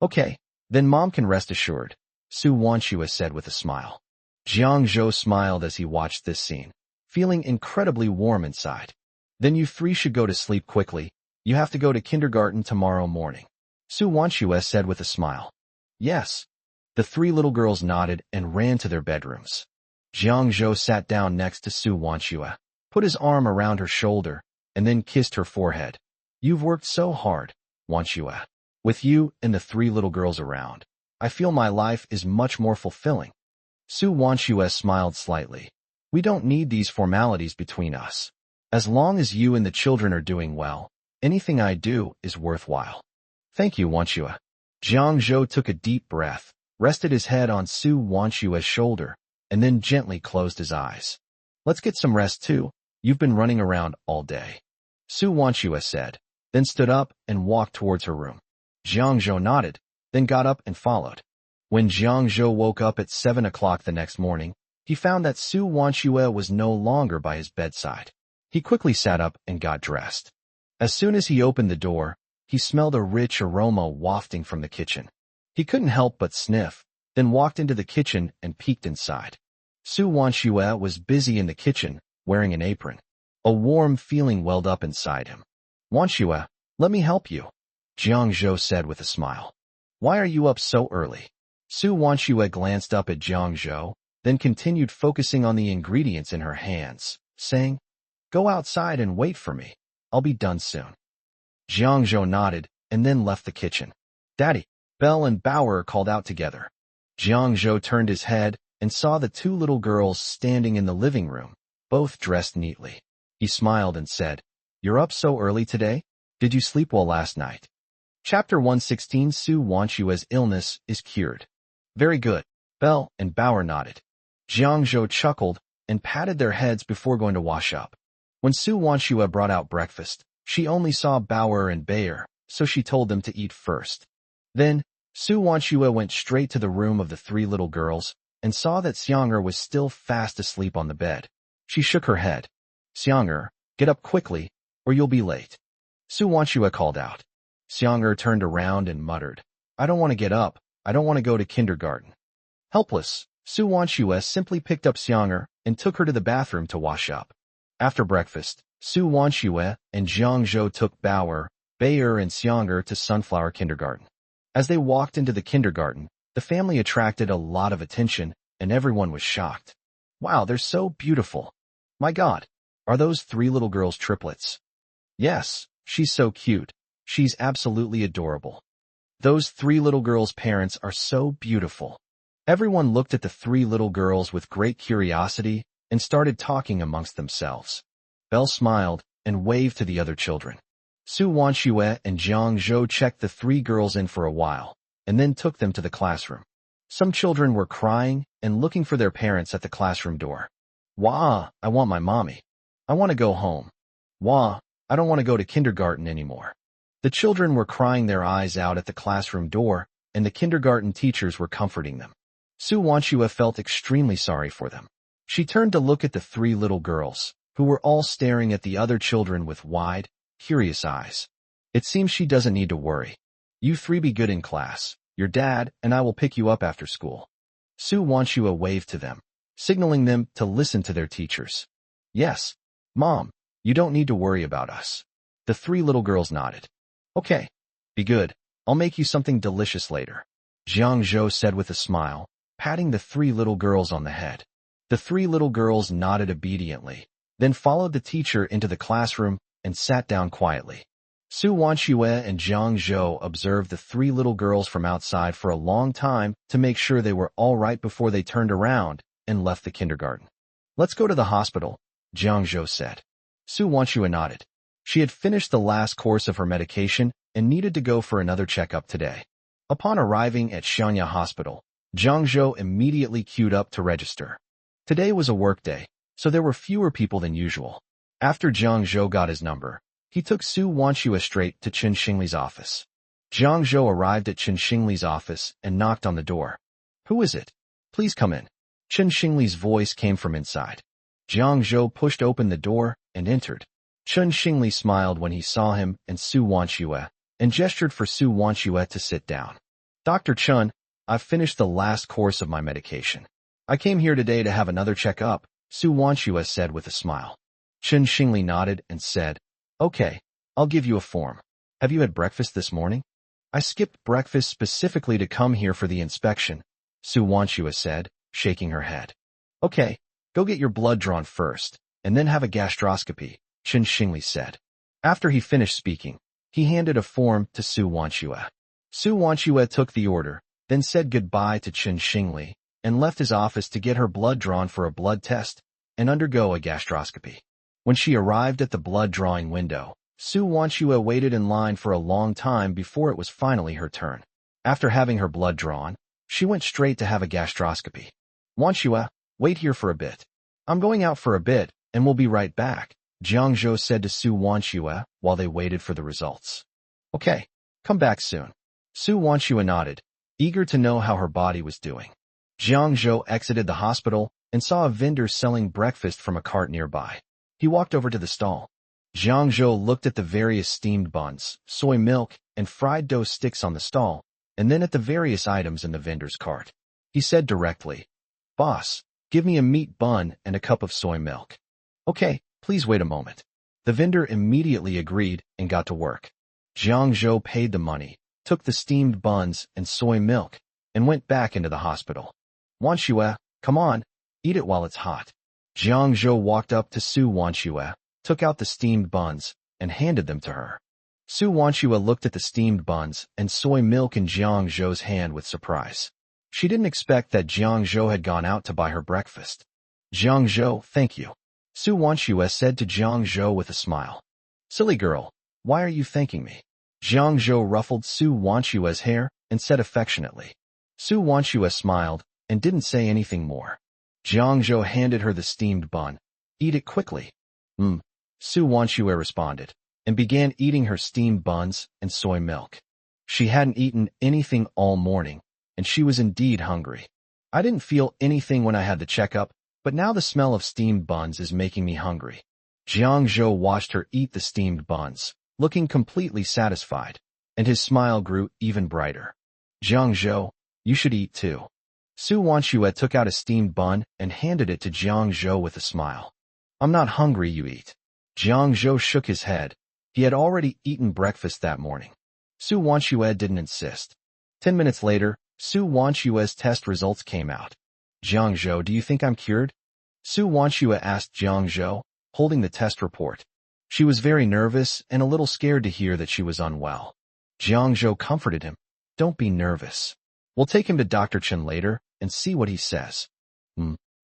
Okay, then Mom can rest assured, Su Wanxue said with a smile. Jiang Zhou smiled as he watched this scene, feeling incredibly warm inside. Then you three should go to sleep quickly. You have to go to kindergarten tomorrow morning, Su Wanxue said with a smile. Yes. The three little girls nodded and ran to their bedrooms. Jiang Zhou sat down next to Su Wanxue, put his arm around her shoulder, and then kissed her forehead. You've worked so hard, Wanxue. With you and the three little girls around, I feel my life is much more fulfilling. Su Wanxue smiled slightly. We don't need these formalities between us. As long as you and the children are doing well, anything I do is worthwhile. Thank you, Wanxue. Jiang Zhou took a deep breath, rested his head on Su Wanxue's shoulder, and then gently closed his eyes. Let's get some rest too. You've been running around all day, Su Wanxue said, then stood up and walked towards her room. Jiang Zhou nodded, then got up and followed. When Jiang Zhou woke up at 7 o'clock the next morning, he found that Su Wanxue was no longer by his bedside. He quickly sat up and got dressed. As soon as he opened the door, he smelled a rich aroma wafting from the kitchen. He couldn't help but sniff, then walked into the kitchen and peeked inside. Su Wanxue was busy in the kitchen, wearing an apron. A warm feeling welled up inside him. Wanxue, let me help you, Jiang Zhou said with a smile. Why are you up so early? Su Wanxue glanced up at Jiang Zhou, then continued focusing on the ingredients in her hands, saying, Go outside and wait for me. I'll be done soon. Jiang Zhou nodded and then left the kitchen. Daddy, Belle and Bauer called out together. Jiang Zhou turned his head and saw the two little girls standing in the living room, both dressed neatly. He smiled and said, You're up so early today? Did you sleep well last night? Chapter 116 Su Wanxue's illness is cured. Very good. Belle and Bauer nodded. Jiang Zhou chuckled and patted their heads before going to wash up. When Su Wanshua brought out breakfast, she only saw Bauer and Bayer, so she told them to eat first. Then, Su Wanshua went straight to the room of the three little girls and saw that Xiang'er was still fast asleep on the bed. She shook her head. Xiang'er, get up quickly, or you'll be late. Su Wanshua called out. Xiang'er turned around and muttered, I don't want to get up, I don't want to go to kindergarten. Helpless, Su Wanshua simply picked up Xiang'er and took her to the bathroom to wash up. After breakfast, Su Wanshua and Jiang Zhou took Bauer, Bayer and Xiang'er to Sunflower Kindergarten. As they walked into the kindergarten, the family attracted a lot of attention, and everyone was shocked. Wow, they're so beautiful. My God, are those three little girls triplets? Yes, she's so cute. She's absolutely adorable. Those three little girls' parents are so beautiful. Everyone looked at the three little girls with great curiosity and started talking amongst themselves. Belle smiled and waved to the other children. Su Wanshue and Jiang Zhou checked the three girls in for a while, and then took them to the classroom. Some children were crying and looking for their parents at the classroom door. Wah, I want my mommy. I want to go home. Wah, I don't want to go to kindergarten anymore. The children were crying their eyes out at the classroom door, and the kindergarten teachers were comforting them. Su Wanshue felt extremely sorry for them. She turned to look at the three little girls, who were all staring at the other children with wide, curious eyes. It seems she doesn't need to worry. You three be good in class. Your dad and I will pick you up after school. Su Wanshue waved to them, signaling them to listen to their teachers. Yes, Mom, you don't need to worry about us. The three little girls nodded. Okay, be good. I'll make you something delicious later, Jiang Zhou said with a smile, patting the three little girls on the head. The three little girls nodded obediently, then followed the teacher into the classroom and sat down quietly. Su Wanshue and Jiang Zhou observed the three little girls from outside for a long time to make sure they were all right before they turned around and left the kindergarten. Let's go to the hospital, Jiang Zhou said. Su Wanshue nodded. She had finished the last course of her medication and needed to go for another checkup today. Upon arriving at Shanya Hospital, Jiang Zhou immediately queued up to register. Today was a work day, so there were fewer people than usual. After Jiang Zhou got his number, he took Su Wanshue straight to Chen Xingli's office. Jiang Zhou arrived at Chen Xingli's office and knocked on the door. Who is it? Please come in. Chen Xingli's voice came from inside. Jiang Zhou pushed open the door and entered. Chen Xingli smiled when he saw him and Su Wanshue, and gestured for Su Wanshue to sit down. Dr. Chen, I've finished the last course of my medication. I came here today to have another checkup, Su Wanshue said with a smile. Chen Xingli nodded and said, Okay, I'll give you a form. Have you had breakfast this morning? I skipped breakfast specifically to come here for the inspection, Su Wanshue said, shaking her head. Okay, go get your blood drawn first, and then have a gastroscopy, Chen Xingli said. After he finished speaking, he handed a form to Su Wanshue. Su Wanshue took the order, then said goodbye to Chen Xingli, and left his office to get her blood drawn for a blood test and undergo a gastroscopy. When she arrived at the blood drawing window, Su Wanshue waited in line for a long time before it was finally her turn. After having her blood drawn, she went straight to have a gastroscopy. Wanshue, wait here for a bit. I'm going out for a bit, and we'll be right back, Jiang Zhou said to Su Wanshue while they waited for the results. Okay, come back soon. Su Wanshue nodded, eager to know how her body was doing. Jiang Zhou exited the hospital and saw a vendor selling breakfast from a cart nearby. He walked over to the stall. Jiang Zhou looked at the various steamed buns, soy milk, and fried dough sticks on the stall, and then at the various items in the vendor's cart. He said directly, Boss, give me a meat bun and a cup of soy milk. Okay, please wait a moment. The vendor immediately agreed and got to work. Jiang Zhou paid the money, took the steamed buns and soy milk, and went back into the hospital. Wanshue, come on, eat it while it's hot. Jiang Zhou walked up to Su Wanshue, took out the steamed buns, and handed them to her. Su Wanshue looked at the steamed buns and soy milk in Jiang Zhou's hand with surprise. She didn't expect that Jiang Zhou had gone out to buy her breakfast. Jiang Zhou, thank you, Su Wanshue said to Jiang Zhou with a smile. Silly girl, why are you thanking me? Jiang Zhou ruffled Su Wanshue's hair and said affectionately. Su Wanshue smiled and didn't say anything more. Jiang Zhou handed her the steamed bun. Eat it quickly. Su Wanchue responded, and began eating her steamed buns and soy milk. She hadn't eaten anything all morning, and she was indeed hungry. I didn't feel anything when I had the checkup, but now the smell of steamed buns is making me hungry. Jiang Zhou watched her eat the steamed buns, looking completely satisfied, and his smile grew even brighter. Jiang Zhou, you should eat too. Su Wanchue took out a steamed bun and handed it to Jiang Zhou with a smile. I'm not hungry, you eat. Jiang Zhou shook his head. He had already eaten breakfast that morning. Su Wanchue didn't insist. 10 minutes later, Su Wanchue's test results came out. Jiang Zhou, do you think I'm cured? Su Wanchue asked Jiang Zhou, holding the test report. She was very nervous and a little scared to hear that she was unwell. Jiang Zhou comforted him. Don't be nervous. We'll take him to Dr. Chen later and see what he says.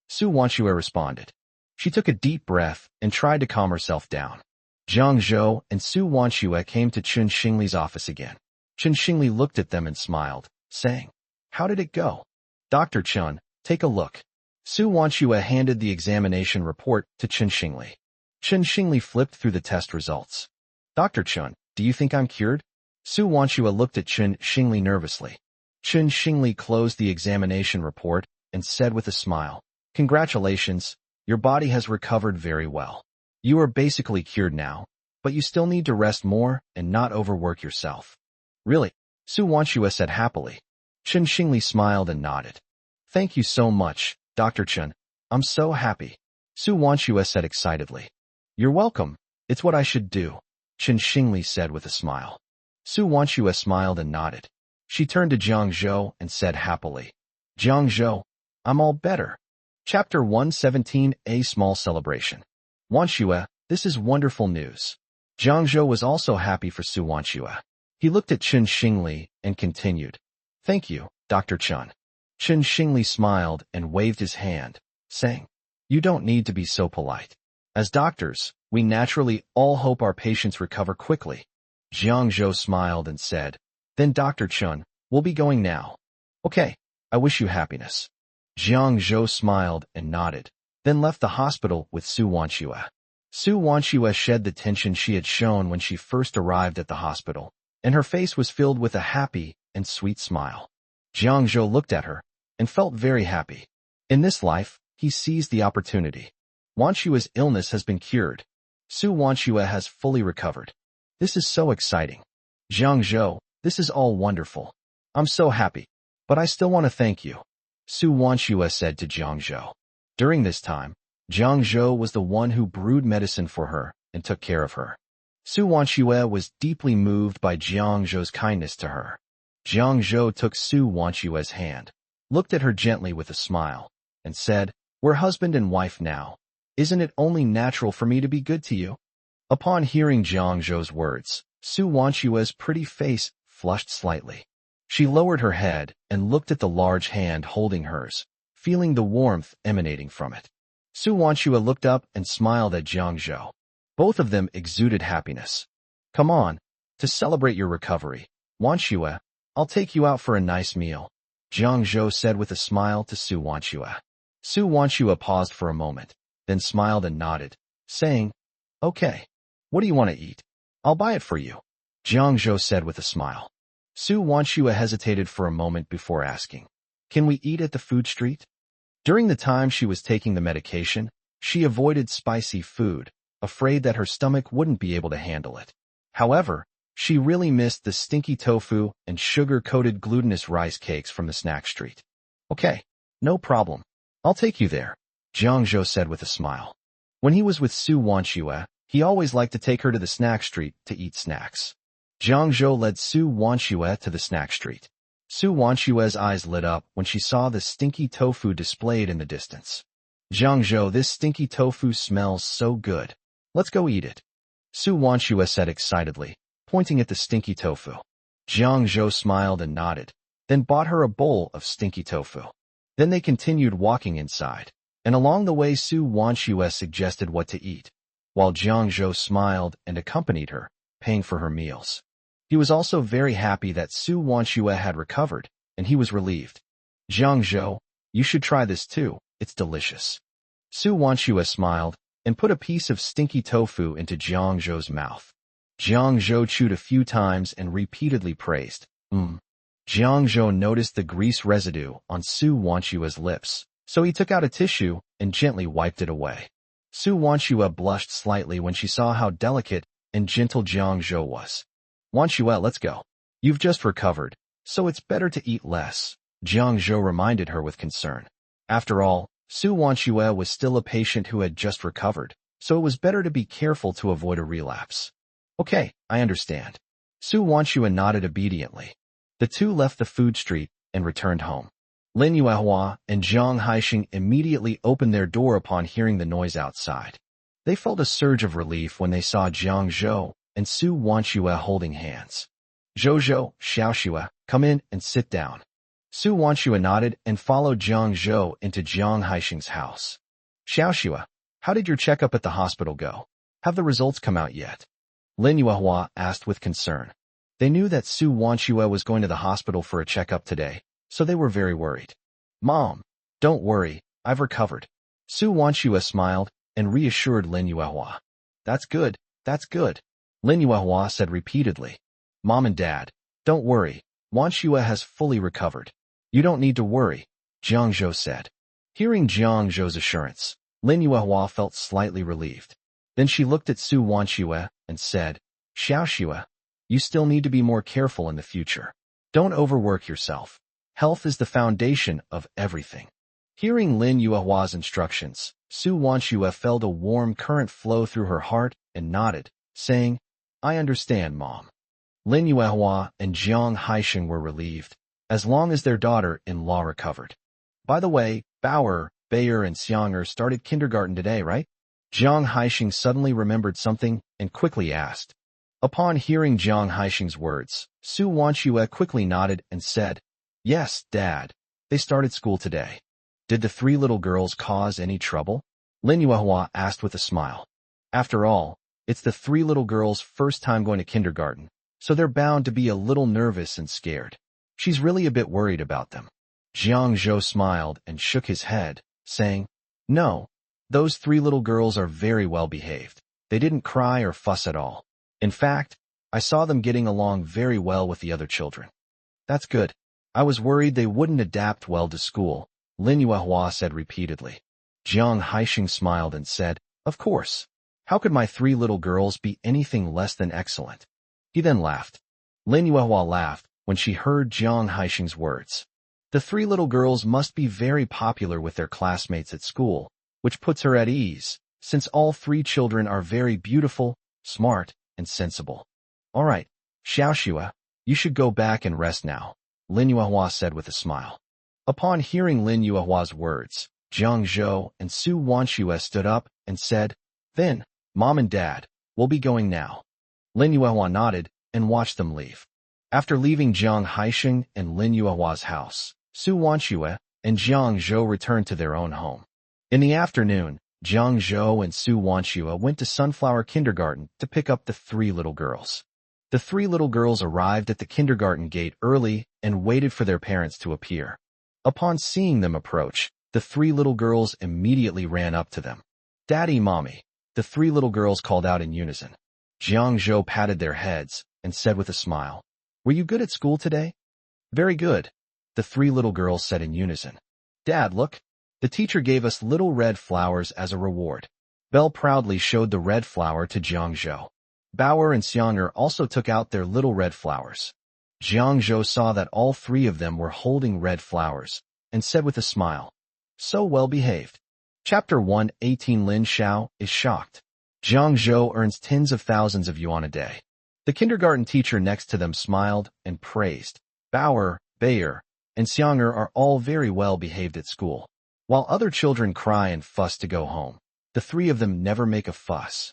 Su Wanchue responded. She took a deep breath and tried to calm herself down. Jiang Zhou and Su Wanchue came to Chen Xingli's office again. Chen Xingli looked at them and smiled, saying, How did it go? Dr. Chen, take a look. Su Wanchue handed the examination report to Chen Xingli. Chen Xingli flipped through the test results. Dr. Chen, do you think I'm cured? Su Wanchue looked at Chen Xingli nervously. Chen Xingli closed the examination report and said with a smile, Congratulations, your body has recovered very well. You are basically cured now, but you still need to rest more and not overwork yourself. Really? Su Wanchue said happily. Chen Xingli smiled and nodded. Thank you so much, Dr. Chen. I'm so happy. Su Wanchue said excitedly. You're welcome. It's what I should do, Chen Xingli said with a smile. Su Wanchue smiled and nodded. She turned to Jiang Zhou and said happily, Jiang Zhou, I'm all better. Chapter 117, A Small Celebration. Wanchue, this is wonderful news. Jiang Zhou was also happy for Su Wanchue. He looked at Chen Xingli and continued. Thank you, Dr. Chen. Chen Xingli smiled and waved his hand, saying, You don't need to be so polite. As doctors, we naturally all hope our patients recover quickly. Jiang Zhou smiled and said, Then Dr. Chen, we'll be going now. Okay, I wish you happiness. Jiang Zhou smiled and nodded, then left the hospital with Su Wanchue. Su Wanchue shed the tension she had shown when she first arrived at the hospital, and her face was filled with a happy and sweet smile. Jiang Zhou looked at her and felt very happy. In this life, he seized the opportunity. Wanchue's illness has been cured. Su Wanchue has fully recovered. This is so exciting. Jiang Zhou, this is all wonderful. I'm so happy. But I still want to thank you, Su Wanchue said to Jiang Zhou. During this time, Jiang Zhou was the one who brewed medicine for her and took care of her. Su Wanchue was deeply moved by Jiang Zhou's kindness to her. Jiang Zhou took Su Wanchue's hand, looked at her gently with a smile, and said, We're husband and wife now. Isn't it only natural for me to be good to you? Upon hearing Jiang Zhou's words, Su Wanchue's pretty face flushed slightly. She lowered her head and looked at the large hand holding hers, feeling the warmth emanating from it. Su Wanchue looked up and smiled at Jiang Zhou. Both of them exuded happiness. Come on, to celebrate your recovery, Wanchue, I'll take you out for a nice meal, Jiang Zhou said with a smile to Su Wanchue. Su Wanchue paused for a moment, then smiled and nodded, saying, Okay, what do you want to eat? I'll buy it for you, Jiang Zhou said with a smile. Su Wanchue hesitated for a moment before asking, Can we eat at the food street? During the time she was taking the medication, she avoided spicy food, afraid that her stomach wouldn't be able to handle it. However, she really missed the stinky tofu and sugar-coated glutinous rice cakes from the snack street. Okay, no problem. I'll take you there, Jiang Zhou said with a smile. When he was with Su Wanchue, he always liked to take her to the snack street to eat snacks. Jiang Zhou led Su Wanchue to the snack street. Su Wanchue's eyes lit up when she saw the stinky tofu displayed in the distance. Jiang Zhou, this stinky tofu smells so good. Let's go eat it, Su Wanchue said excitedly, pointing at the stinky tofu. Jiang Zhou smiled and nodded, then bought her a bowl of stinky tofu. Then they continued walking inside, and along the way Su Wanchue suggested what to eat, while Jiang Zhou smiled and accompanied her, paying for her meals. He was also very happy that Su Wanchue had recovered, and he was relieved. Jiang Zhou, you should try this too, it's delicious. Su Wanchue smiled, and put a piece of stinky tofu into Jiang Zhou's mouth. Jiang Zhou chewed a few times and repeatedly praised, Jiang Zhou noticed the grease residue on Su Wanxue's lips, so he took out a tissue and gently wiped it away. Su Wanxue blushed slightly when she saw how delicate and gentle Jiang Zhou was. Wanxue, let's go. You've just recovered, so it's better to eat less, Jiang Zhou reminded her with concern. After all, Su Wanxue was still a patient who had just recovered, so it was better to be careful to avoid a relapse. Okay, I understand. Su Wanxue nodded obediently. The two left the food street and returned home. Lin Yuehua and Zhang Haixing immediately opened their door upon hearing the noise outside. They felt a surge of relief when they saw Jiang Zhou and Su Wanxue holding hands. Zhou, Xiaoxue, come in and sit down. Su Wanxue nodded and followed Jiang Zhou into Zhang Haixing's house. Xiaoxue, how did your checkup at the hospital go? Have the results come out yet? Lin Yuehua asked with concern. They knew that Su Wanxue was going to the hospital for a checkup today, so they were very worried. Mom, don't worry, I've recovered. Su Wanxue smiled and reassured Lin Yuehua. That's good, Lin Yuehua said repeatedly. Mom and Dad, don't worry, Wanxue has fully recovered. You don't need to worry, Jiang Zhou said. Hearing Jiang Zhou's assurance, Lin Yuehua felt slightly relieved. Then she looked at Su Wanxue and said, Xiaoxue, you still need to be more careful in the future. Don't overwork yourself. Health is the foundation of everything. Hearing Lin Yuehua's instructions, Su Wanxue felt a warm current flow through her heart and nodded, saying, I understand, Mom. Lin Yuehua and Jiang Haixing were relieved, as long as their daughter-in-law recovered. By the way, Bauer, Bayer, and Xianger started kindergarten today, right? Jiang Haixing suddenly remembered something and quickly asked. Upon hearing Jiang Haixing's words, Su Wanxue quickly nodded and said, Yes, Dad. They started school today. Did the three little girls cause any trouble? Lin Yuehua asked with a smile. After all, it's the three little girls' first time going to kindergarten, so they're bound to be a little nervous and scared. She's really a bit worried about them. Jiang Zhou smiled and shook his head, saying, No, those three little girls are very well behaved. They didn't cry or fuss at all. In fact, I saw them getting along very well with the other children. That's good. I was worried they wouldn't adapt well to school, Lin Yuehua said repeatedly. Jiang Haixing smiled and said, Of course. How could my three little girls be anything less than excellent? He then laughed. Lin Yuehua laughed when she heard Jiang Haixing's words. The three little girls must be very popular with their classmates at school, which puts her at ease, since all three children are very beautiful, smart, and sensible. All right, Xiaoxue, you should go back and rest now, Lin Yuehua said with a smile. Upon hearing Lin Yuehua's words, Jiang Zhou and Su Wanxue stood up and said, Then, Mom and Dad, we'll be going now. Lin Yuehua nodded and watched them leave. After leaving Jiang Haixing and Lin Yuehua's house, Su Wanxue and Jiang Zhou returned to their own home. In the afternoon, Jiang Zhou and Su Wanxue went to Sunflower Kindergarten to pick up the three little girls. The three little girls arrived at the kindergarten gate early and waited for their parents to appear. Upon seeing them approach, the three little girls immediately ran up to them. Daddy, Mommy, the three little girls called out in unison. Jiang Zhou patted their heads and said with a smile, Were you good at school today? Very good, the three little girls said in unison. Dad, look. The teacher gave us little red flowers as a reward. Belle proudly showed the red flower to Jiang Zhou. Bauer and Xianger also took out their little red flowers. Jiang Zhou saw that all three of them were holding red flowers, and said with a smile, So well behaved. Chapter 118 Lin Xiao is shocked. Jiang Zhou earns tens of thousands of yuan a day. The kindergarten teacher next to them smiled and praised. Bauer, Bayer, and Xianger are all very well behaved at school. While other children cry and fuss to go home, the three of them never make a fuss.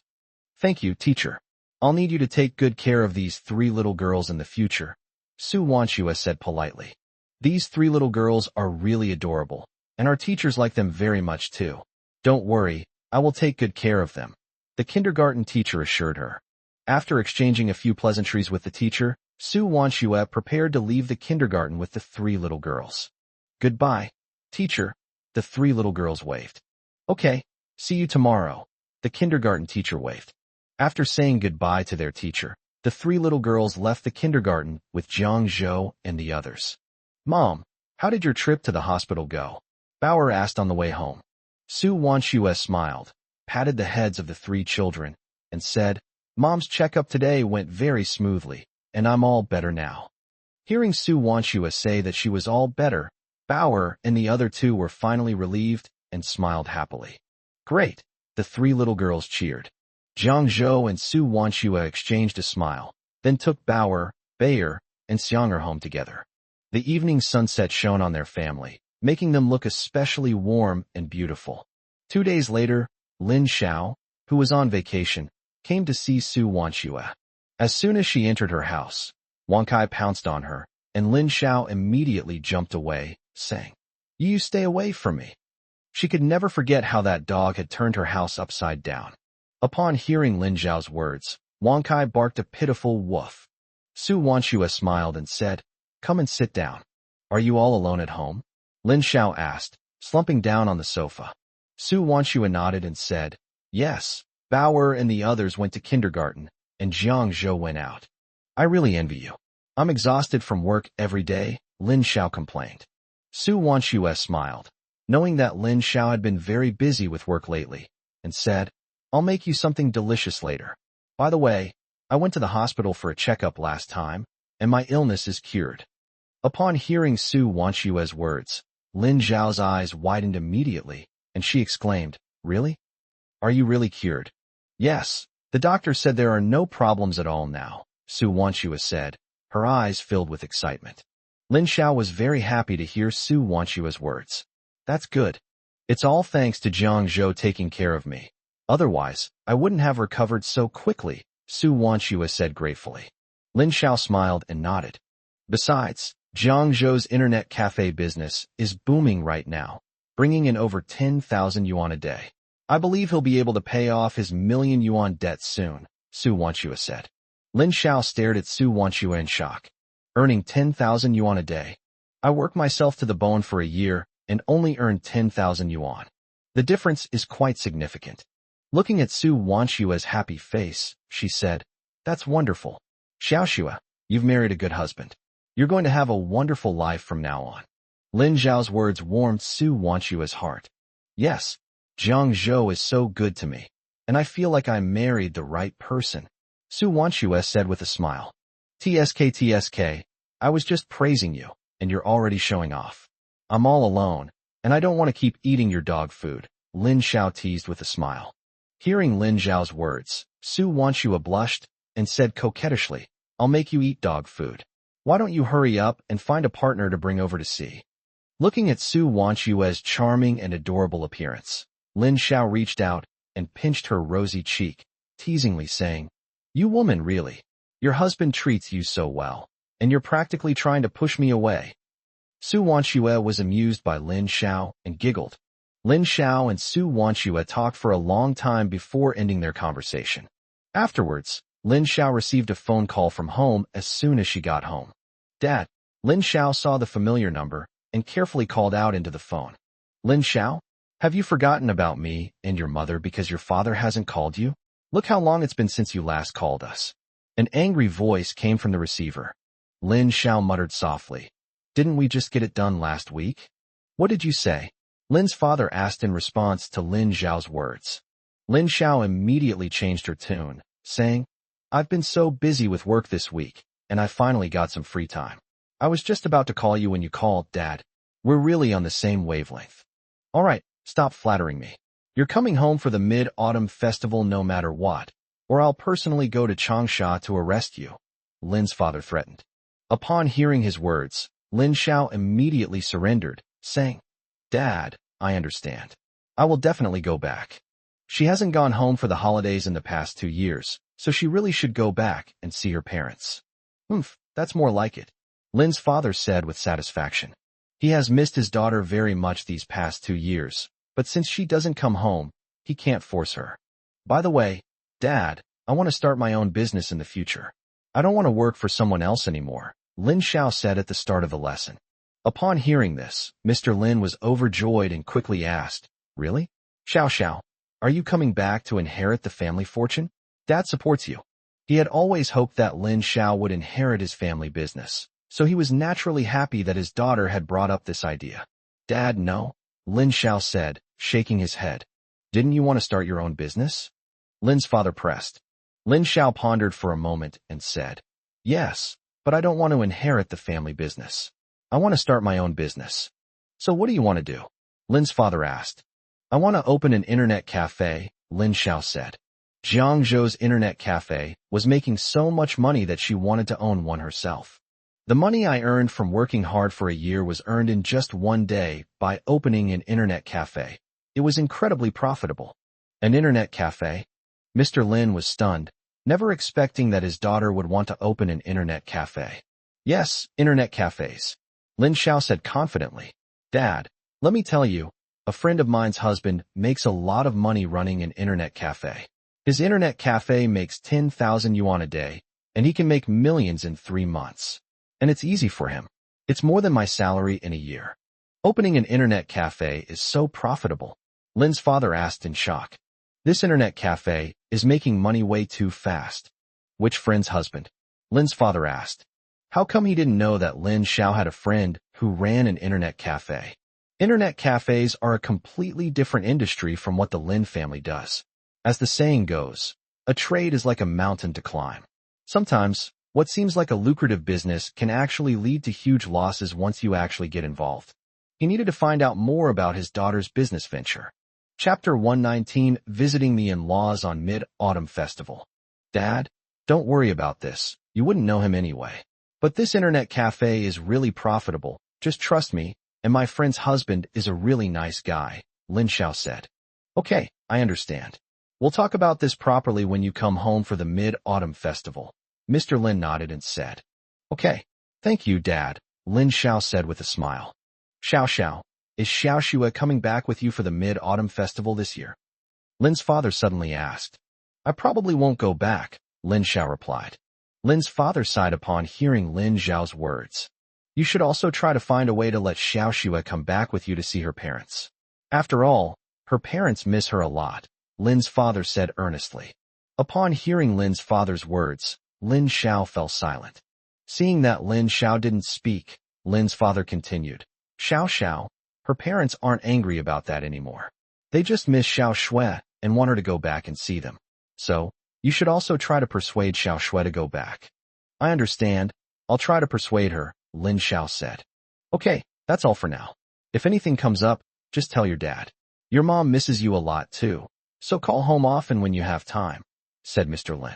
Thank you, teacher. I'll need you to take good care of these three little girls in the future, Su Wanxue said politely. These three little girls are really adorable, and our teachers like them very much too. Don't worry, I will take good care of them, the kindergarten teacher assured her. After exchanging a few pleasantries with the teacher, Su Wanxue prepared to leave the kindergarten with the three little girls. Goodbye, teacher. The three little girls waved. Okay, see you tomorrow, the kindergarten teacher waved. After saying goodbye to their teacher, the three little girls left the kindergarten with Jiang Zhou and the others. Mom, how did your trip to the hospital go? Bauer asked on the way home. Su Wanxue smiled, patted the heads of the three children, and said, Mom's checkup today went very smoothly, and I'm all better now. Hearing Su Wanxue say that she was all better, Bauer and the other two were finally relieved and smiled happily. Great, the three little girls cheered. Jiang Zhou and Su Wanxue exchanged a smile, then took Bauer, Bayer, and Xianger home together. The evening sunset shone on their family, making them look especially warm and beautiful. 2 days later, Lin Xiao, who was on vacation, came to see Su Wanxue. As soon as she entered her house, Wang Kai pounced on her, and Lin Xiao immediately jumped away, saying, You stay away from me. She could never forget how that dog had turned her house upside down. Upon hearing Lin Xiao's words, Wang Kai barked a pitiful woof. Su Wanxue smiled and said, Come and sit down. Are you all alone at home? Lin Xiao asked, slumping down on the sofa. Su Wanxue nodded and said, Yes, Bauer and the others went to kindergarten, and Jiang Zhou went out. I really envy you. I'm exhausted from work every day, Lin Xiao complained. Su Wanxue smiled, knowing that Lin Xiao had been very busy with work lately, and said, I'll make you something delicious later. By the way, I went to the hospital for a checkup last time, and my illness is cured. Upon hearing Su Wanxue's words, Lin Xiao's eyes widened immediately, and she exclaimed, Really? Are you really cured? Yes, the doctor said there are no problems at all now, Su Wanxue said, her eyes filled with excitement. Lin Xiao was very happy to hear Su Wanxue's words. That's good. It's all thanks to Jiang Zhou taking care of me. Otherwise, I wouldn't have recovered so quickly, Su Wanxue said gratefully. Lin Xiao smiled and nodded. Besides, Jiang Zhou's internet cafe business is booming right now, bringing in over 10,000 yuan a day. I believe he'll be able to pay off his million yuan debt soon, Su Wanxue said. Lin Xiao stared at Su Wanxue in shock. Earning 10,000 yuan a day. I work myself to the bone for a year and only earn 10,000 yuan. The difference is quite significant. Looking at Su Wanxue's happy face, she said, That's wonderful. Xiaoxue, you've married a good husband. You're going to have a wonderful life from now on. Lin Xiao's words warmed Su Wanxue's heart. Yes, Jiang Zhou is so good to me, and I feel like I married the right person, Su Wanxue said with a smile. TSK, I was just praising you, and you're already showing off. I'm all alone, and I don't want to keep eating your dog food, Lin Xiao teased with a smile. Hearing Lin Xiao's words, Su Wanxue blushed and said coquettishly, I'll make you eat dog food. Why don't you hurry up and find a partner to bring over to see? Looking at Su Wanxue's charming and adorable appearance, Lin Xiao reached out and pinched her rosy cheek, teasingly saying, You woman really. Your husband treats you so well, and you're practically trying to push me away. Su Wanxue was amused by Lin Xiao and giggled. Lin Xiao and Su Wanxue talked for a long time before ending their conversation. Afterwards, Lin Xiao received a phone call from home as soon as she got home. Dad, Lin Xiao saw the familiar number and carefully called out into the phone. Lin Xiao, have you forgotten about me and your mother because your father hasn't called you? Look how long it's been since you last called us. An angry voice came from the receiver. Lin Xiao muttered softly. Didn't we just get it done last week? What did you say? Lin's father asked in response to Lin Xiao's words. Lin Xiao immediately changed her tune, saying, I've been so busy with work this week, and I finally got some free time. I was just about to call you when you called, Dad. We're really on the same wavelength. All right, stop flattering me. You're coming home for the Mid-Autumn Festival no matter what, or I'll personally go to Changsha to arrest you, Lin's father threatened. Upon hearing his words, Lin Xiao immediately surrendered, saying, Dad, I understand. I will definitely go back. She hasn't gone home for the holidays in the past 2 years, so she really should go back and see her parents. That's more like it, Lin's father said with satisfaction. He has missed his daughter very much these past 2 years, but since she doesn't come home, he can't force her. By the way, Dad, I want to start my own business in the future. I don't want to work for someone else anymore, Lin Xiao said at the start of the lesson. Upon hearing this, Mr. Lin was overjoyed and quickly asked, Really? Xiao, Are you coming back to inherit the family fortune? Dad supports you. He had always hoped that Lin Xiao would inherit his family business, so he was naturally happy that his daughter had brought up this idea. Dad, no, Lin Xiao said, shaking his head. Didn't you want to start your own business? Lin's father pressed. Lin Xiao pondered for a moment and said, yes, but I don't want to inherit the family business. I want to start my own business. So what do you want to do? Lin's father asked. I want to open an internet cafe, Lin Xiao said. Jiang Zhou's internet cafe was making so much money that she wanted to own one herself. The money I earned from working hard for a year was earned in just one day by opening an internet cafe. It was incredibly profitable. An internet cafe? Mr. Lin was stunned, never expecting that his daughter would want to open an internet cafe. Yes, internet cafes. Lin Xiao said confidently. Dad, let me tell you, a friend of mine's husband makes a lot of money running an internet cafe. His internet cafe makes 10,000 yuan a day, and he can make millions in 3 months. And it's easy for him. It's more than my salary in a year. Opening an internet cafe is so profitable. Lin's father asked in shock. This internet cafe is making money way too fast. Which friend's husband? Lin's father asked. How come he didn't know that Lin Xiao had a friend who ran an internet cafe? Internet cafes are a completely different industry from what the Lin family does. As the saying goes, a trade is like a mountain to climb. Sometimes, what seems like a lucrative business can actually lead to huge losses once you actually get involved. He needed to find out more about his daughter's business venture. Chapter 119, Visiting the In-Laws on Mid-Autumn Festival. Dad, don't worry about this. You wouldn't know him anyway. But this internet cafe is really profitable. Just trust me, and my friend's husband is a really nice guy, Lin Xiao said. Okay, I understand. We'll talk about this properly when you come home for the Mid-Autumn Festival. Mr. Lin nodded and said. Okay, thank you, Dad, Lin Xiao said with a smile. Xiao, is Xiao Xue coming back with you for the Mid-Autumn Festival this year? Lin's father suddenly asked. I probably won't go back, Lin Xiao replied. Lin's father sighed upon hearing Lin Xiao's words. You should also try to find a way to let Xiao Xue come back with you to see her parents. After all, her parents miss her a lot, Lin's father said earnestly. Upon hearing Lin's father's words, Lin Xiao fell silent. Seeing that Lin Xiao didn't speak, Lin's father continued. Xiao, her parents aren't angry about that anymore. They just miss Xiao Xue and want her to go back and see them. So, you should also try to persuade Xiao Xue to go back. I understand. I'll try to persuade her, Lin Xiao said. Okay, that's all for now. If anything comes up, just tell your dad. Your mom misses you a lot too, so call home often when you have time, said Mr. Lin.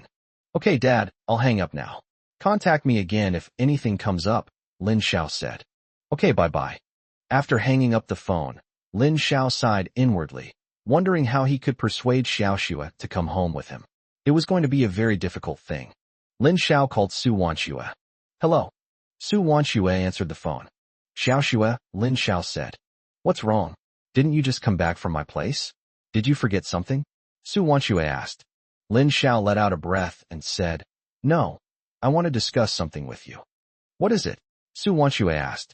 Okay, Dad, I'll hang up now. Contact me again if anything comes up, Lin Xiao said. Okay, bye-bye. After hanging up the phone, Lin Xiao sighed inwardly, wondering how he could persuade Xiao Xue to come home with him. It was going to be a very difficult thing. Lin Xiao called Su Wanxue. Hello. Su Wanxue answered the phone. Xiao Xue, Lin Xiao said. What's wrong? Didn't you just come back from my place? Did you forget something? Su Wanxue asked. Lin Xiao let out a breath and said, No, I want to discuss something with you. What is it? Su Wanxue asked.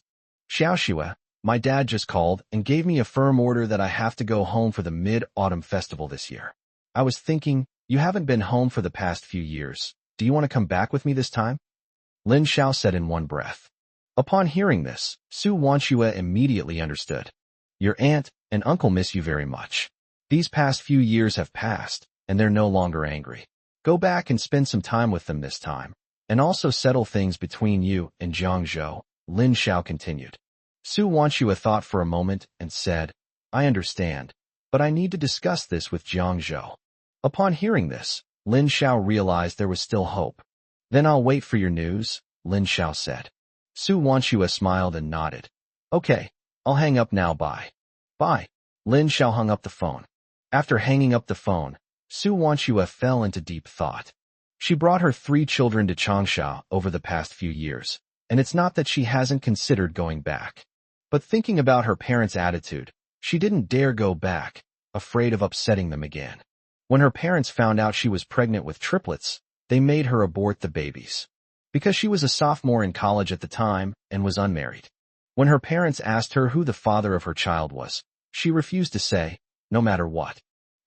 Xiao Xue, my dad just called and gave me a firm order that I have to go home for the Mid-Autumn Festival this year. I was thinking, you haven't been home for the past few years. Do you want to come back with me this time? Lin Xiao said in one breath. Upon hearing this, Su Wanxue immediately understood. Your aunt and uncle miss you very much. These past few years have passed, and they're no longer angry. Go back and spend some time with them this time, and also settle things between you and Jiang Zhou, Lin Xiao continued. Su Wanxue thought for a moment and said, I understand, but I need to discuss this with Jiang Zhou. Upon hearing this, Lin Xiao realized there was still hope. Then I'll wait for your news, Lin Xiao said. Su Wanxue smiled and nodded. Okay, I'll hang up now, bye. Bye. Lin Xiao hung up the phone. After hanging up the phone, Su Wanxue fell into deep thought. She brought her 3 children to Changsha over the past few years, and it's not that she hasn't considered going back. But thinking about her parents' attitude, she didn't dare go back, afraid of upsetting them again. When her parents found out she was pregnant with triplets, they made her abort the babies. Because she was a sophomore in college at the time and was unmarried. When her parents asked her who the father of her child was, she refused to say, no matter what.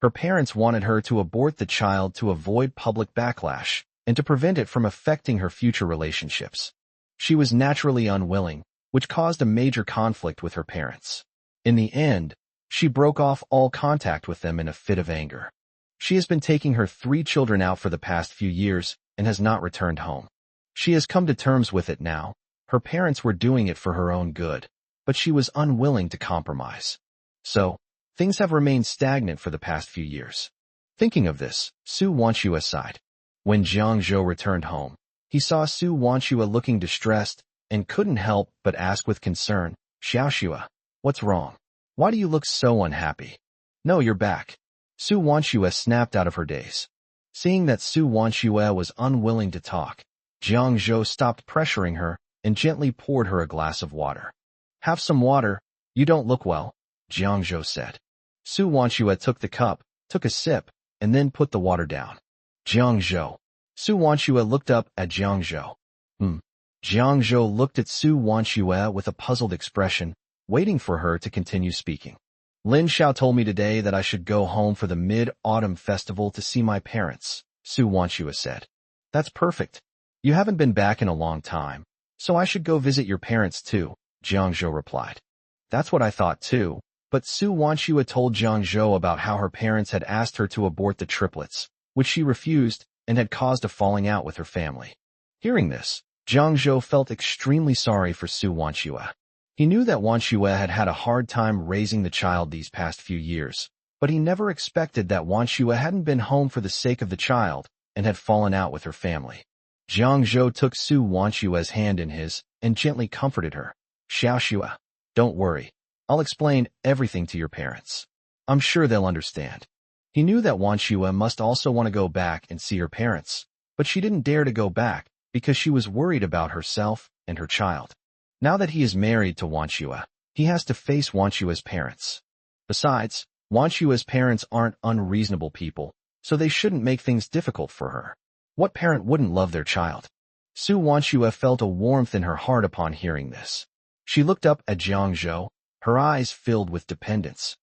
Her parents wanted her to abort the child to avoid public backlash and to prevent it from affecting her future relationships. She was naturally unwilling, which caused a major conflict with her parents. In the end, she broke off all contact with them in a fit of anger. She has been taking her 3 children out for the past few years and has not returned home. She has come to terms with it now. Her parents were doing it for her own good, but she was unwilling to compromise. So, things have remained stagnant for the past few years. Thinking of this, Su Wanshua sighed. When Jiang Zhou returned home, he saw Su Wanshua looking distressed and couldn't help but ask with concern, "Xiaoxua, what's wrong? Why do you look so unhappy?" "No, you're back." Su Wanshua snapped out of her daze. Seeing that Su Wanshua was unwilling to talk, Jiang Zhou stopped pressuring her and gently poured her a glass of water. "Have some water. You don't look well," Jiang Zhou said. Su Wanshua took the cup, took a sip, and then put the water down. "Jiang Zhou." Su Wanshua looked up at Jiang Zhou. Jiang Zhou looked at Su Wanshua with a puzzled expression, waiting for her to continue speaking. "Lin Xiao told me today that I should go home for the Mid-Autumn Festival to see my parents," Su Wanshua said. "That's perfect. You haven't been back in a long time, so I should go visit your parents too," Jiang Zhou replied. "That's what I thought too," but Su Wanshua told Jiang Zhou about how her parents had asked her to abort the triplets, which she refused and had caused a falling out with her family. Hearing this, Jiang Zhou felt extremely sorry for Su Wanshua. He knew that Wanshua had had a hard time raising the child these past few years, but he never expected that Wanshua hadn't been home for the sake of the child and had fallen out with her family. Jiang Zhou took Su Wanshua's hand in his and gently comforted her. "Xiaoxua, don't worry. I'll explain everything to your parents. I'm sure they'll understand." He knew that Wanshua must also want to go back and see her parents, but she didn't dare to go back because she was worried about herself and her child. Now that he is married to Wanshua, he has to face Wanshua's parents. Besides, Wanshua's parents aren't unreasonable people, so they shouldn't make things difficult for her. What parent wouldn't love their child? Su Wanshua felt a warmth in her heart upon hearing this. She looked up at Jiang Zhou, her eyes filled with dependence.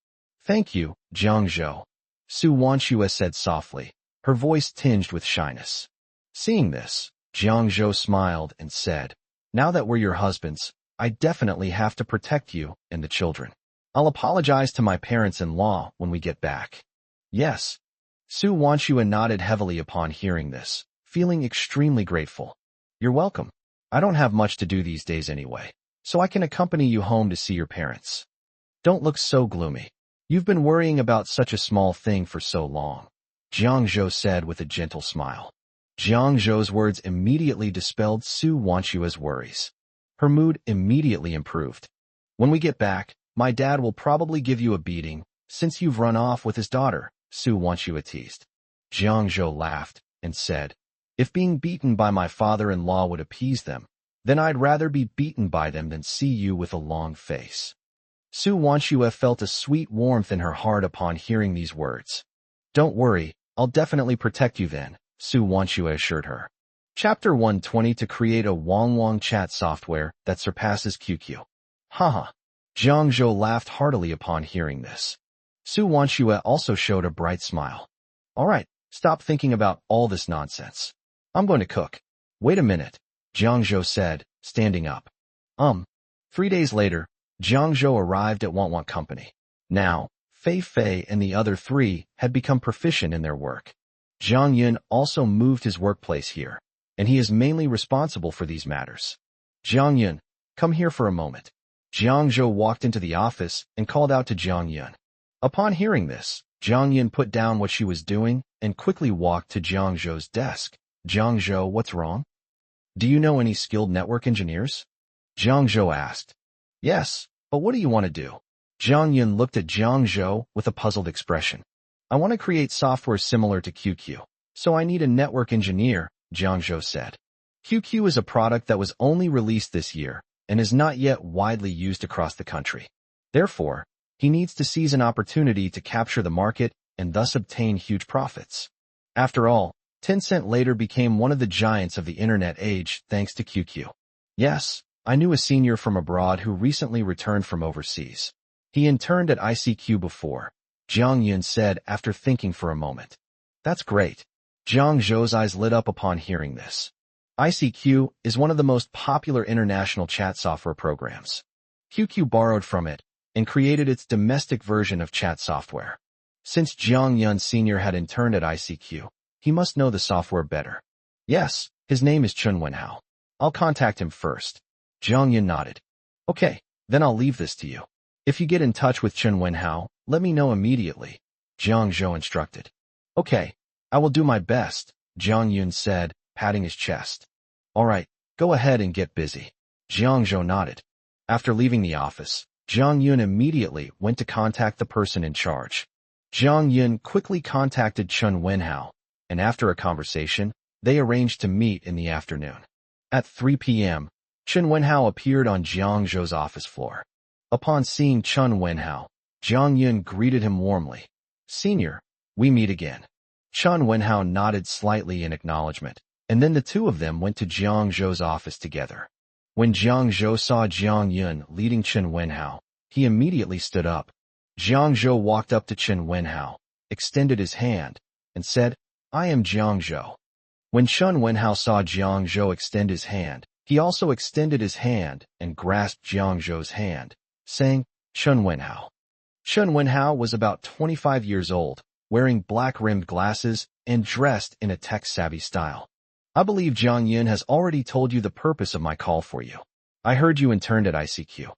"Thank you, Jiang Zhou," Su Wanshua said softly, her voice tinged with shyness. Seeing this, Jiang Zhou smiled and said, "Now that we're your husbands, I definitely have to protect you and the children. I'll apologize to my parents-in-law when we get back." "Yes." Su Wanshua nodded heavily upon hearing this, feeling extremely grateful. "You're welcome. I don't have much to do these days anyway, so I can accompany you home to see your parents." "Don't look so gloomy. You've been worrying about such a small thing for so long," Jiang Zhou said with a gentle smile. Jiang Zhou's words immediately dispelled Su Wanshua's worries. Her mood immediately improved. "When we get back, my dad will probably give you a beating, since you've run off with his daughter," Su Wanshua teased. Jiang Zhou laughed and said, "If being beaten by my father-in-law would appease them, then I'd rather be beaten by them than see you with a long face." Su Wanshua felt a sweet warmth in her heart upon hearing these words. "Don't worry, I'll definitely protect you then," Su Wanshua assured her. Chapter 120 To create a Wangwang chat software that surpasses QQ. Haha. Jiang Zhou laughed heartily upon hearing this. Su Wanshua also showed a bright smile. "All right, stop thinking about all this nonsense. I'm going to cook." "Wait a minute," Jiang Zhou said, standing up. 3 days later, Jiang Zhou arrived at Want Company. Now, Fei Fei and the other 3 had become proficient in their work. Zhang Yun also moved his workplace here, and he is mainly responsible for these matters. "Jiang Yun, come here for a moment." Jiang Zhou walked into the office and called out to Jiang Yun. Upon hearing this, Jiang Yun put down what she was doing and quickly walked to Jiang Zhou's desk. "Jiang Zhou, what's wrong? Do you know any skilled network engineers?" Jiang Zhou asked. "Yes, but what do you want to do?" Jiang Yun looked at Jiang Zhou with a puzzled expression. "I want to create software similar to QQ, so I need a network engineer," Jiang Zhou said. QQ is a product that was only released this year and is not yet widely used across the country. Therefore, he needs to seize an opportunity to capture the market and thus obtain huge profits. After all, Tencent later became one of the giants of the internet age thanks to QQ. "Yes, I knew a senior from abroad who recently returned from overseas. He interned at ICQ before," Jiang Yun said after thinking for a moment. That's great. Jiang Zhou's eyes lit up upon hearing this. ICQ is one of the most popular international chat software programs. QQ borrowed from it and created its domestic version of chat software. Since Jiang Yun Sr. had interned at ICQ, he must know the software better. Yes, his name is Chun Wenhao. I'll contact him first. Jiang Yun nodded. Okay, then I'll leave this to you. If you get in touch with Chun Wenhao, let me know immediately, Jiang Zhou instructed. Okay, I will do my best, Jiang Yun said, patting his chest. All right, go ahead and get busy. Jiang Zhou nodded. After leaving the office, Jiang Yun immediately went to contact the person in charge. Jiang Yun quickly contacted Chun Wenhao, and after a conversation, they arranged to meet in the afternoon. At 3 p.m., Chun Wenhao appeared on Jiang Zhou's office floor. Upon seeing Chun Wenhao, Jiang Yun greeted him warmly. Senior, we meet again. Chun Wenhao nodded slightly in acknowledgement, and then the two of them went to Jiang Zhou's office together. When Jiang Zhou saw Jiang Yun leading Chun Wenhao, he immediately stood up. Jiang Zhou walked up to Chun Wenhao, extended his hand, and said, I am Jiang Zhou. When Chun Wenhao saw Jiang Zhou extend his hand, he also extended his hand and grasped Jiang Zhou's hand, saying, Chun Wenhao. Chun Wenhao was about 25 years old, wearing black-rimmed glasses and dressed in a tech-savvy style. I believe Jiang Yun has already told you the purpose of my call for you. I heard you interned at ICQ.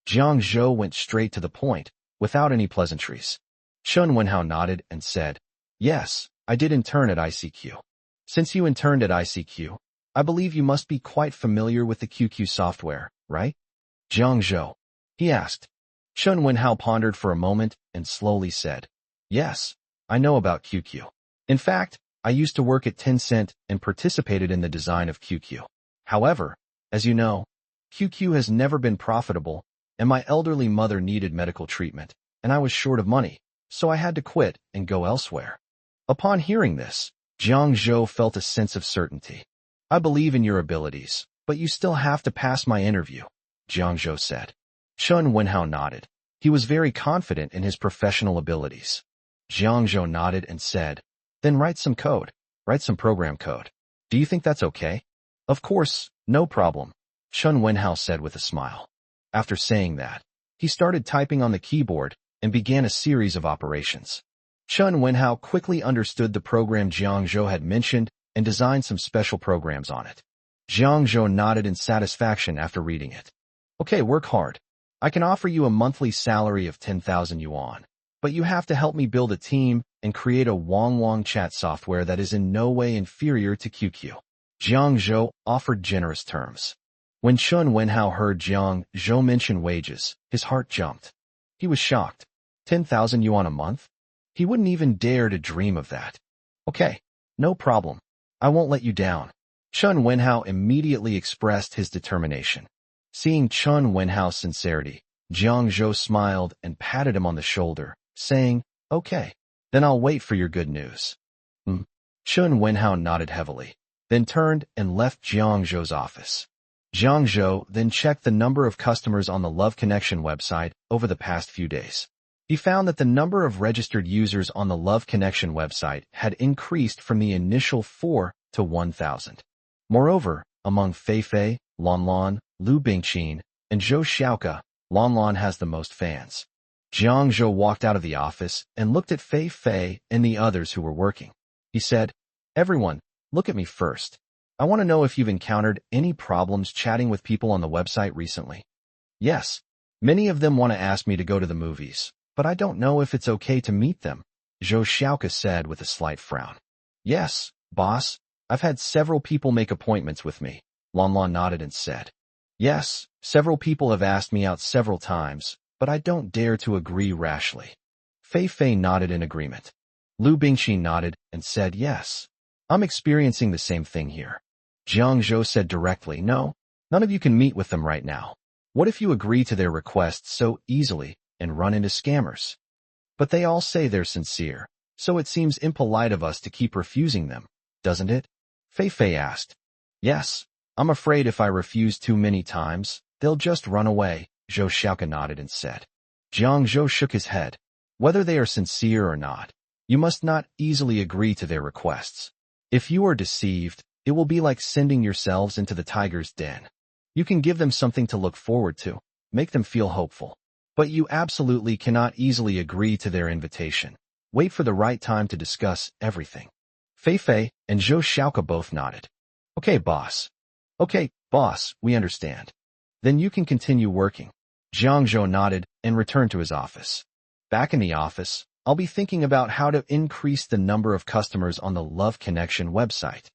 Jiang Zhou went straight to the point, without any pleasantries. Chun Wenhao nodded and said, Yes, I did intern at ICQ. Since you interned at ICQ, I believe you must be quite familiar with the QQ software, right? Jiang Zhou, he asked. Chun Wenhao pondered for a moment and slowly said, Yes, I know about QQ. In fact, I used to work at Tencent and participated in the design of QQ. However, as you know, QQ has never been profitable, and my elderly mother needed medical treatment, and I was short of money, so I had to quit and go elsewhere. Upon hearing this, Jiang Zhou felt a sense of certainty. I believe in your abilities, but you still have to pass my interview, Jiang Zhou said. Chun Wenhao nodded. He was very confident in his professional abilities. Jiang Zhou nodded and said, Then write some code. Write some program code. Do you think that's okay? Of course, no problem, Chun Wenhao said with a smile. After saying that, he started typing on the keyboard and began a series of operations. Chun Wenhao quickly understood the program Jiang Zhou had mentioned and designed some special programs on it. Jiang Zhou nodded in satisfaction after reading it. Okay, work hard. I can offer you a monthly salary of 10,000 yuan, but you have to help me build a team and create a Wang chat software that is in no way inferior to QQ. Jiang Zhou offered generous terms. When Chun Wenhao heard Jiang Zhou mention wages, his heart jumped. He was shocked. 10,000 yuan a month? He wouldn't even dare to dream of that. Okay, no problem. I won't let you down. Chun Wenhao immediately expressed his determination. Seeing Chun Wenhao's sincerity, Jiang Zhou smiled and patted him on the shoulder, saying, Okay, then I'll wait for your good news. Chun Wenhao nodded heavily, then turned and left Jiang Zhou's office. Jiang Zhou then checked the number of customers on the Love Connection website over the past few days. He found that the number of registered users on the Love Connection website had increased from the initial 4 to 1,000. Moreover, among Fei Fei, Lan Lan, Lu Bingqin, and Zhou Xiaoke, Lan Lan has the most fans. Jiang Zhou walked out of the office and looked at Fei Fei and the others who were working. He said, Everyone, look at me first. I want to know if you've encountered any problems chatting with people on the website recently. Yes, many of them want to ask me to go to the movies, but I don't know if it's okay to meet them, Zhou Xiaoke said with a slight frown. Yes, boss, I've had several people make appointments with me, Lan Lan nodded and said. Yes, several people have asked me out several times, but I don't dare to agree rashly. Fei Fei nodded in agreement. Lu Bingqin nodded and said yes. I'm experiencing the same thing here. Jiang Zhou said directly, No, none of you can meet with them right now. What if you agree to their requests so easily and run into scammers? But they all say they're sincere, so it seems impolite of us to keep refusing them, doesn't it? Fei Fei asked. Yes, I'm afraid if I refuse too many times, they'll just run away, Zhou Xiaoke nodded and said. Jiang Zhou shook his head. Whether they are sincere or not, you must not easily agree to their requests. If you are deceived, it will be like sending yourselves into the tiger's den. You can give them something to look forward to, make them feel hopeful. But you absolutely cannot easily agree to their invitation. Wait for the right time to discuss everything. Fei Fei and Zhou Xiaoka both nodded. Okay, boss. Okay, boss, we understand. Then you can continue working. Jiang Zhou nodded and returned to his office. Back in the office, I'll be thinking about how to increase the number of customers on the Love Connection website.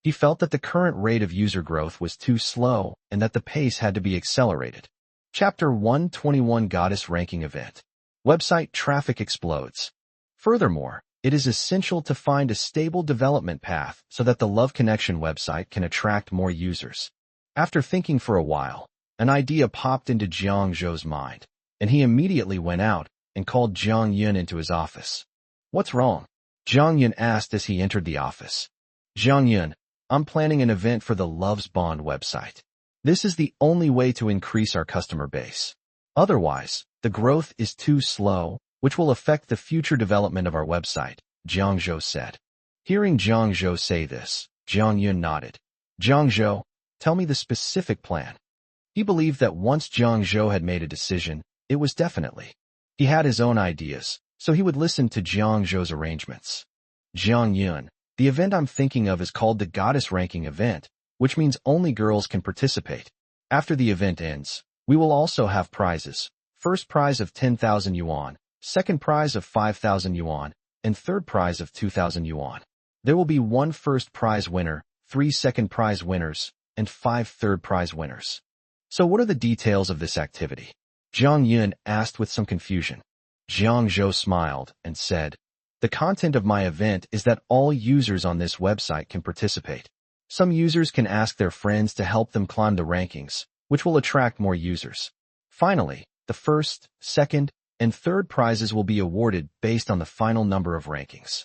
He felt that the current rate of user growth was too slow and that the pace had to be accelerated. Chapter 121 Goddess Ranking Event. Website traffic explodes. Furthermore, it is essential to find a stable development path so that the Love Connection website can attract more users. After thinking for a while, an idea popped into Jiang Zhou's mind, and he immediately went out and called Jiang Yun into his office. What's wrong? Jiang Yun asked as he entered the office. Jiang Yun, I'm planning an event for the Love's Bond website. This is the only way to increase our customer base. Otherwise, the growth is too slow, which will affect the future development of our website, Jiang Zhou said. Hearing Jiang Zhou say this, Jiang Yun nodded. Jiang Zhou, tell me the specific plan. He believed that once Jiang Zhou had made a decision, it was definitely. He had his own ideas, so he would listen to Jiang Zhou's arrangements. Jiang Yun, the event I'm thinking of is called the Goddess Ranking Event, which means only girls can participate. After the event ends, we will also have prizes. First prize of 10,000 yuan, second prize of 5,000 yuan, and third prize of 2,000 yuan. There will be 1 first prize winner, 3 second prize winners, and 5 third prize winners. So what are the details of this activity? Jiang Yun asked with some confusion. Jiang Zhou smiled and said, the content of my event is that all users on this website can participate. Some users can ask their friends to help them climb the rankings, which will attract more users. Finally, the first, second, and third prizes will be awarded based on the final number of rankings.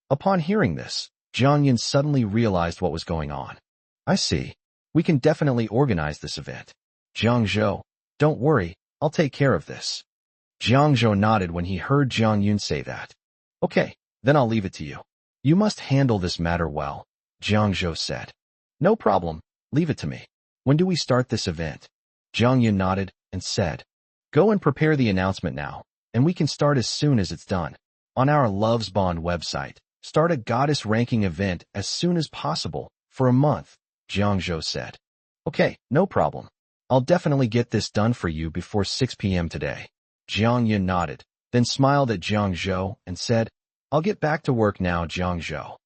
Upon hearing this, Jiang Yun suddenly realized what was going on. I see. We can definitely organize this event. Jiang Zhou, don't worry, I'll take care of this. Jiang Zhou nodded when he heard Jiang Yun say that. Okay, then I'll leave it to you. You must handle this matter well, Jiang Zhou said. No problem, leave it to me. When do we start this event? Jiang Yun nodded and said, go and prepare the announcement now, and we can start as soon as it's done. On our Love's Bond website, start a goddess ranking event as soon as possible, for a month, Jiang Zhou said. Okay, no problem. I'll definitely get this done for you before 6 p.m. today. Jiang Yun nodded, then smiled at Jiang Zhou and said, I'll get back to work now, Jiang Zhou.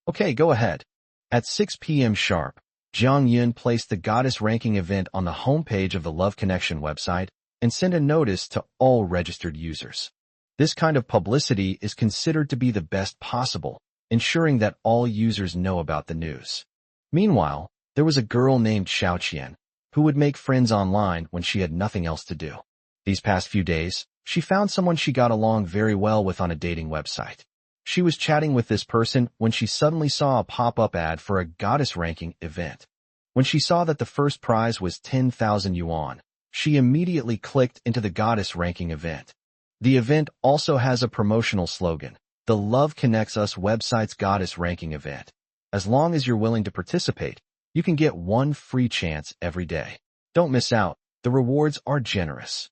Okay, go ahead. At 6 p.m. sharp, Jiang Yun placed the goddess ranking event on the homepage of the Love Connection website and sent a notice to all registered users. This kind of publicity is considered to be the best possible, ensuring that all users know about the news. Meanwhile, there was a girl named Xiao Qian, who would make friends online when she had nothing else to do. These past few days, she found someone she got along very well with on a dating website. She was chatting with this person when she suddenly saw a pop-up ad for a goddess ranking event. When she saw that the first prize was 10,000 yuan, she immediately clicked into the goddess ranking event. The event also has a promotional slogan, the Love Connects Us website's goddess ranking event. As long as you're willing to participate, you can get 1 free chance every day. Don't miss out, the rewards are generous.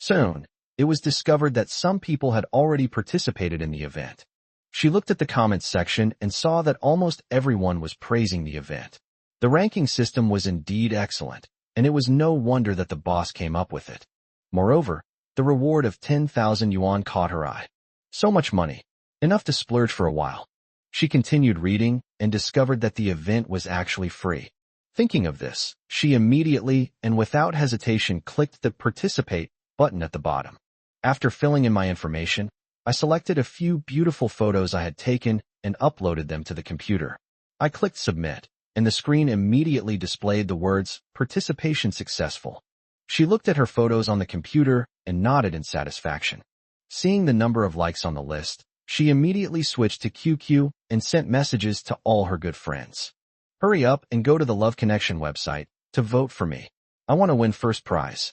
Soon, it was discovered that some people had already participated in the event. She looked at the comments section and saw that almost everyone was praising the event. The ranking system was indeed excellent, and it was no wonder that the boss came up with it. Moreover, the reward of 10,000 yuan caught her eye. So much money, enough to splurge for a while. She continued reading and discovered that the event was actually free. Thinking of this, she immediately and without hesitation clicked the Participate button at the bottom. After filling in my information, I selected a few beautiful photos I had taken and uploaded them to the computer. I clicked Submit, and the screen immediately displayed the words, Participation Successful. She looked at her photos on the computer and nodded in satisfaction. Seeing the number of likes on the list, she immediately switched to QQ and sent messages to all her good friends. Hurry up and go to the Love Connection website to vote for me. I want to win first prize.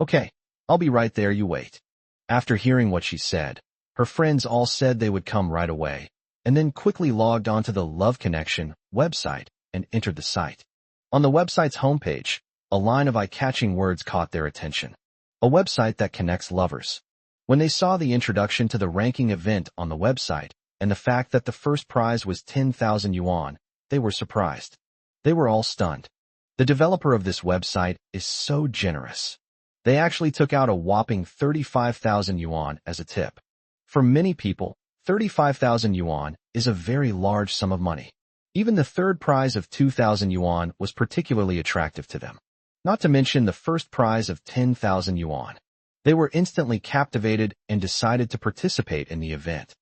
Okay, I'll be right there, you wait. After hearing what she said, Her friends all said they would come right away, and then quickly logged onto the Love Connection website and entered the site. On the website's homepage, a line of eye-catching words caught their attention. A website that connects lovers. When they saw the introduction to the ranking event on the website and the fact that the first prize was 10,000 yuan, they were surprised. They were all stunned. The developer of this website is so generous. They actually took out a whopping 35,000 yuan as a tip. For many people, 35,000 yuan is a very large sum of money. Even the third prize of 2,000 yuan was particularly attractive to them. Not to mention the first prize of 10,000 yuan. They were instantly captivated and decided to participate in the event.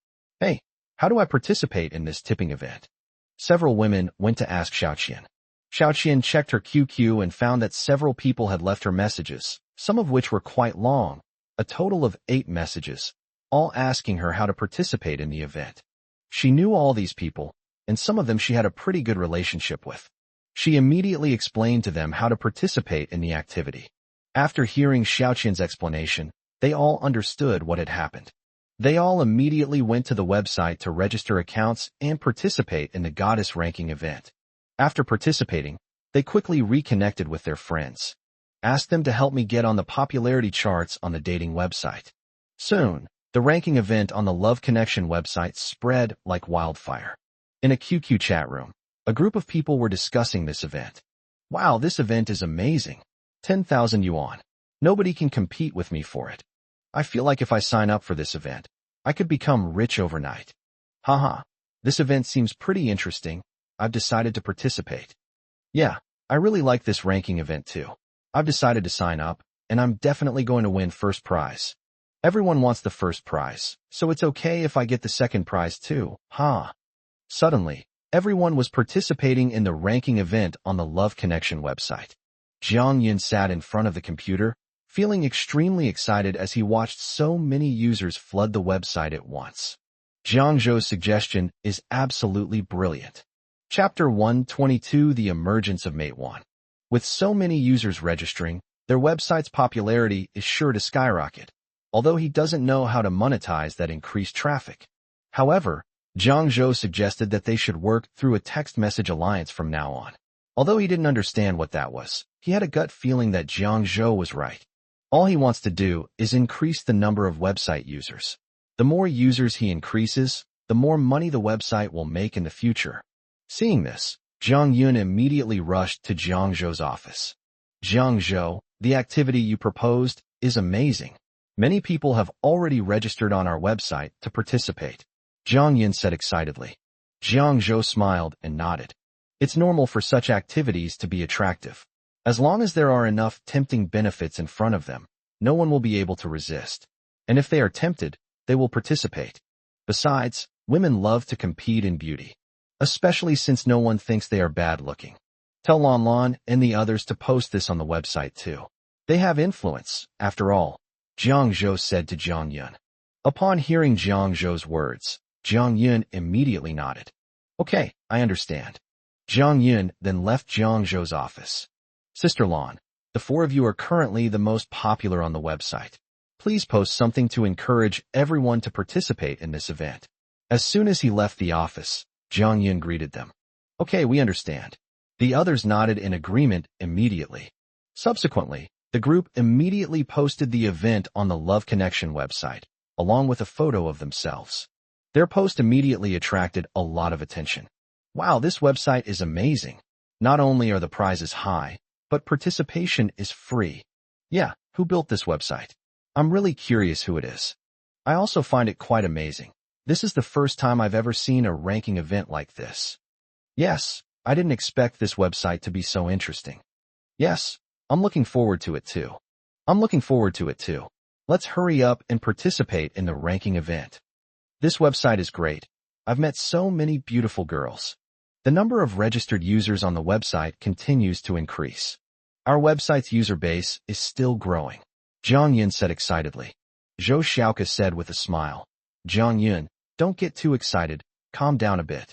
Hey, how do I participate in this tipping event? Several women went to ask Xiaoqian. Xiaoqian checked her QQ and found that several people had left her messages, some of which were quite long, a total of 8 messages, all asking her how to participate in the event. She knew all these people, and some of them she had a pretty good relationship with. She immediately explained to them how to participate in the activity. After hearing Xiaoqian's explanation, they all understood what had happened. They all immediately went to the website to register accounts and participate in the goddess ranking event. After participating, they quickly reconnected with their friends. Asked them to help me get on the popularity charts on the dating website. Soon, the ranking event on the Love Connection website spread like wildfire. In a QQ chat room, a group of people were discussing this event. Wow, this event is amazing. 10,000 yuan. Nobody can compete with me for it. I feel like if I sign up for this event, I could become rich overnight. Haha, this event seems pretty interesting. I've decided to participate. Yeah, I really like this ranking event too. I've decided to sign up, and I'm definitely going to win first prize. Everyone wants the first prize, so it's okay if I get the second prize too, huh? Suddenly, everyone was participating in the ranking event on the Love Connection website. Jiang Yun sat in front of the computer, feeling extremely excited as he watched so many users flood the website at once. Jiang Zhou's suggestion is absolutely brilliant. Chapter 122: The Emergence of Manhwa. With so many users registering, their website's popularity is sure to skyrocket, although he doesn't know how to monetize that increased traffic. However, Jiang Zhou suggested that they should work through a text message alliance from now on. Although he didn't understand what that was, he had a gut feeling that Jiang Zhou was right. All he wants to do is increase the number of website users. The more users he increases, the more money the website will make in the future. Seeing this, Jiang Yun immediately rushed to Jiang Zhou's office. Jiang Zhou, the activity you proposed is amazing. Many people have already registered on our website to participate. Jiang Yun said excitedly. Jiang Zhou smiled and nodded. It's normal for such activities to be attractive. As long as there are enough tempting benefits in front of them, no one will be able to resist. And if they are tempted, they will participate. Besides, women love to compete in beauty, especially since no one thinks they are bad-looking. Tell Lan Lan and the others to post this on the website too. They have influence, after all, Jiang Zhou said to Jiang Yun. Upon hearing Jiang Zhou's words, Jiang Yun immediately nodded. Okay, I understand. Jiang Yun then left Jiang Zhou's office. Sister Lan, the 4 of you are currently the most popular on the website. Please post something to encourage everyone to participate in this event. As soon as he left the office, Jiang Yun greeted them. Okay, we understand. The others nodded in agreement immediately. Subsequently, the group immediately posted the event on the Love Connection website, along with a photo of themselves. Their post immediately attracted a lot of attention. Wow, this website is amazing. Not only are the prizes high, but participation is free. Yeah, who built this website? I'm really curious who it is. I also find it quite amazing. This is the first time I've ever seen a ranking event like this. Yes, I didn't expect this website to be so interesting. Yes, I'm looking forward to it too. I'm looking forward to it too. Let's hurry up and participate in the ranking event. This website is great. I've met so many beautiful girls. The number of registered users on the website continues to increase. Our website's user base is still growing. Jiang Yun said excitedly. Zhou Xiaoka said with a smile. Jiang Yun, don't get too excited, calm down a bit.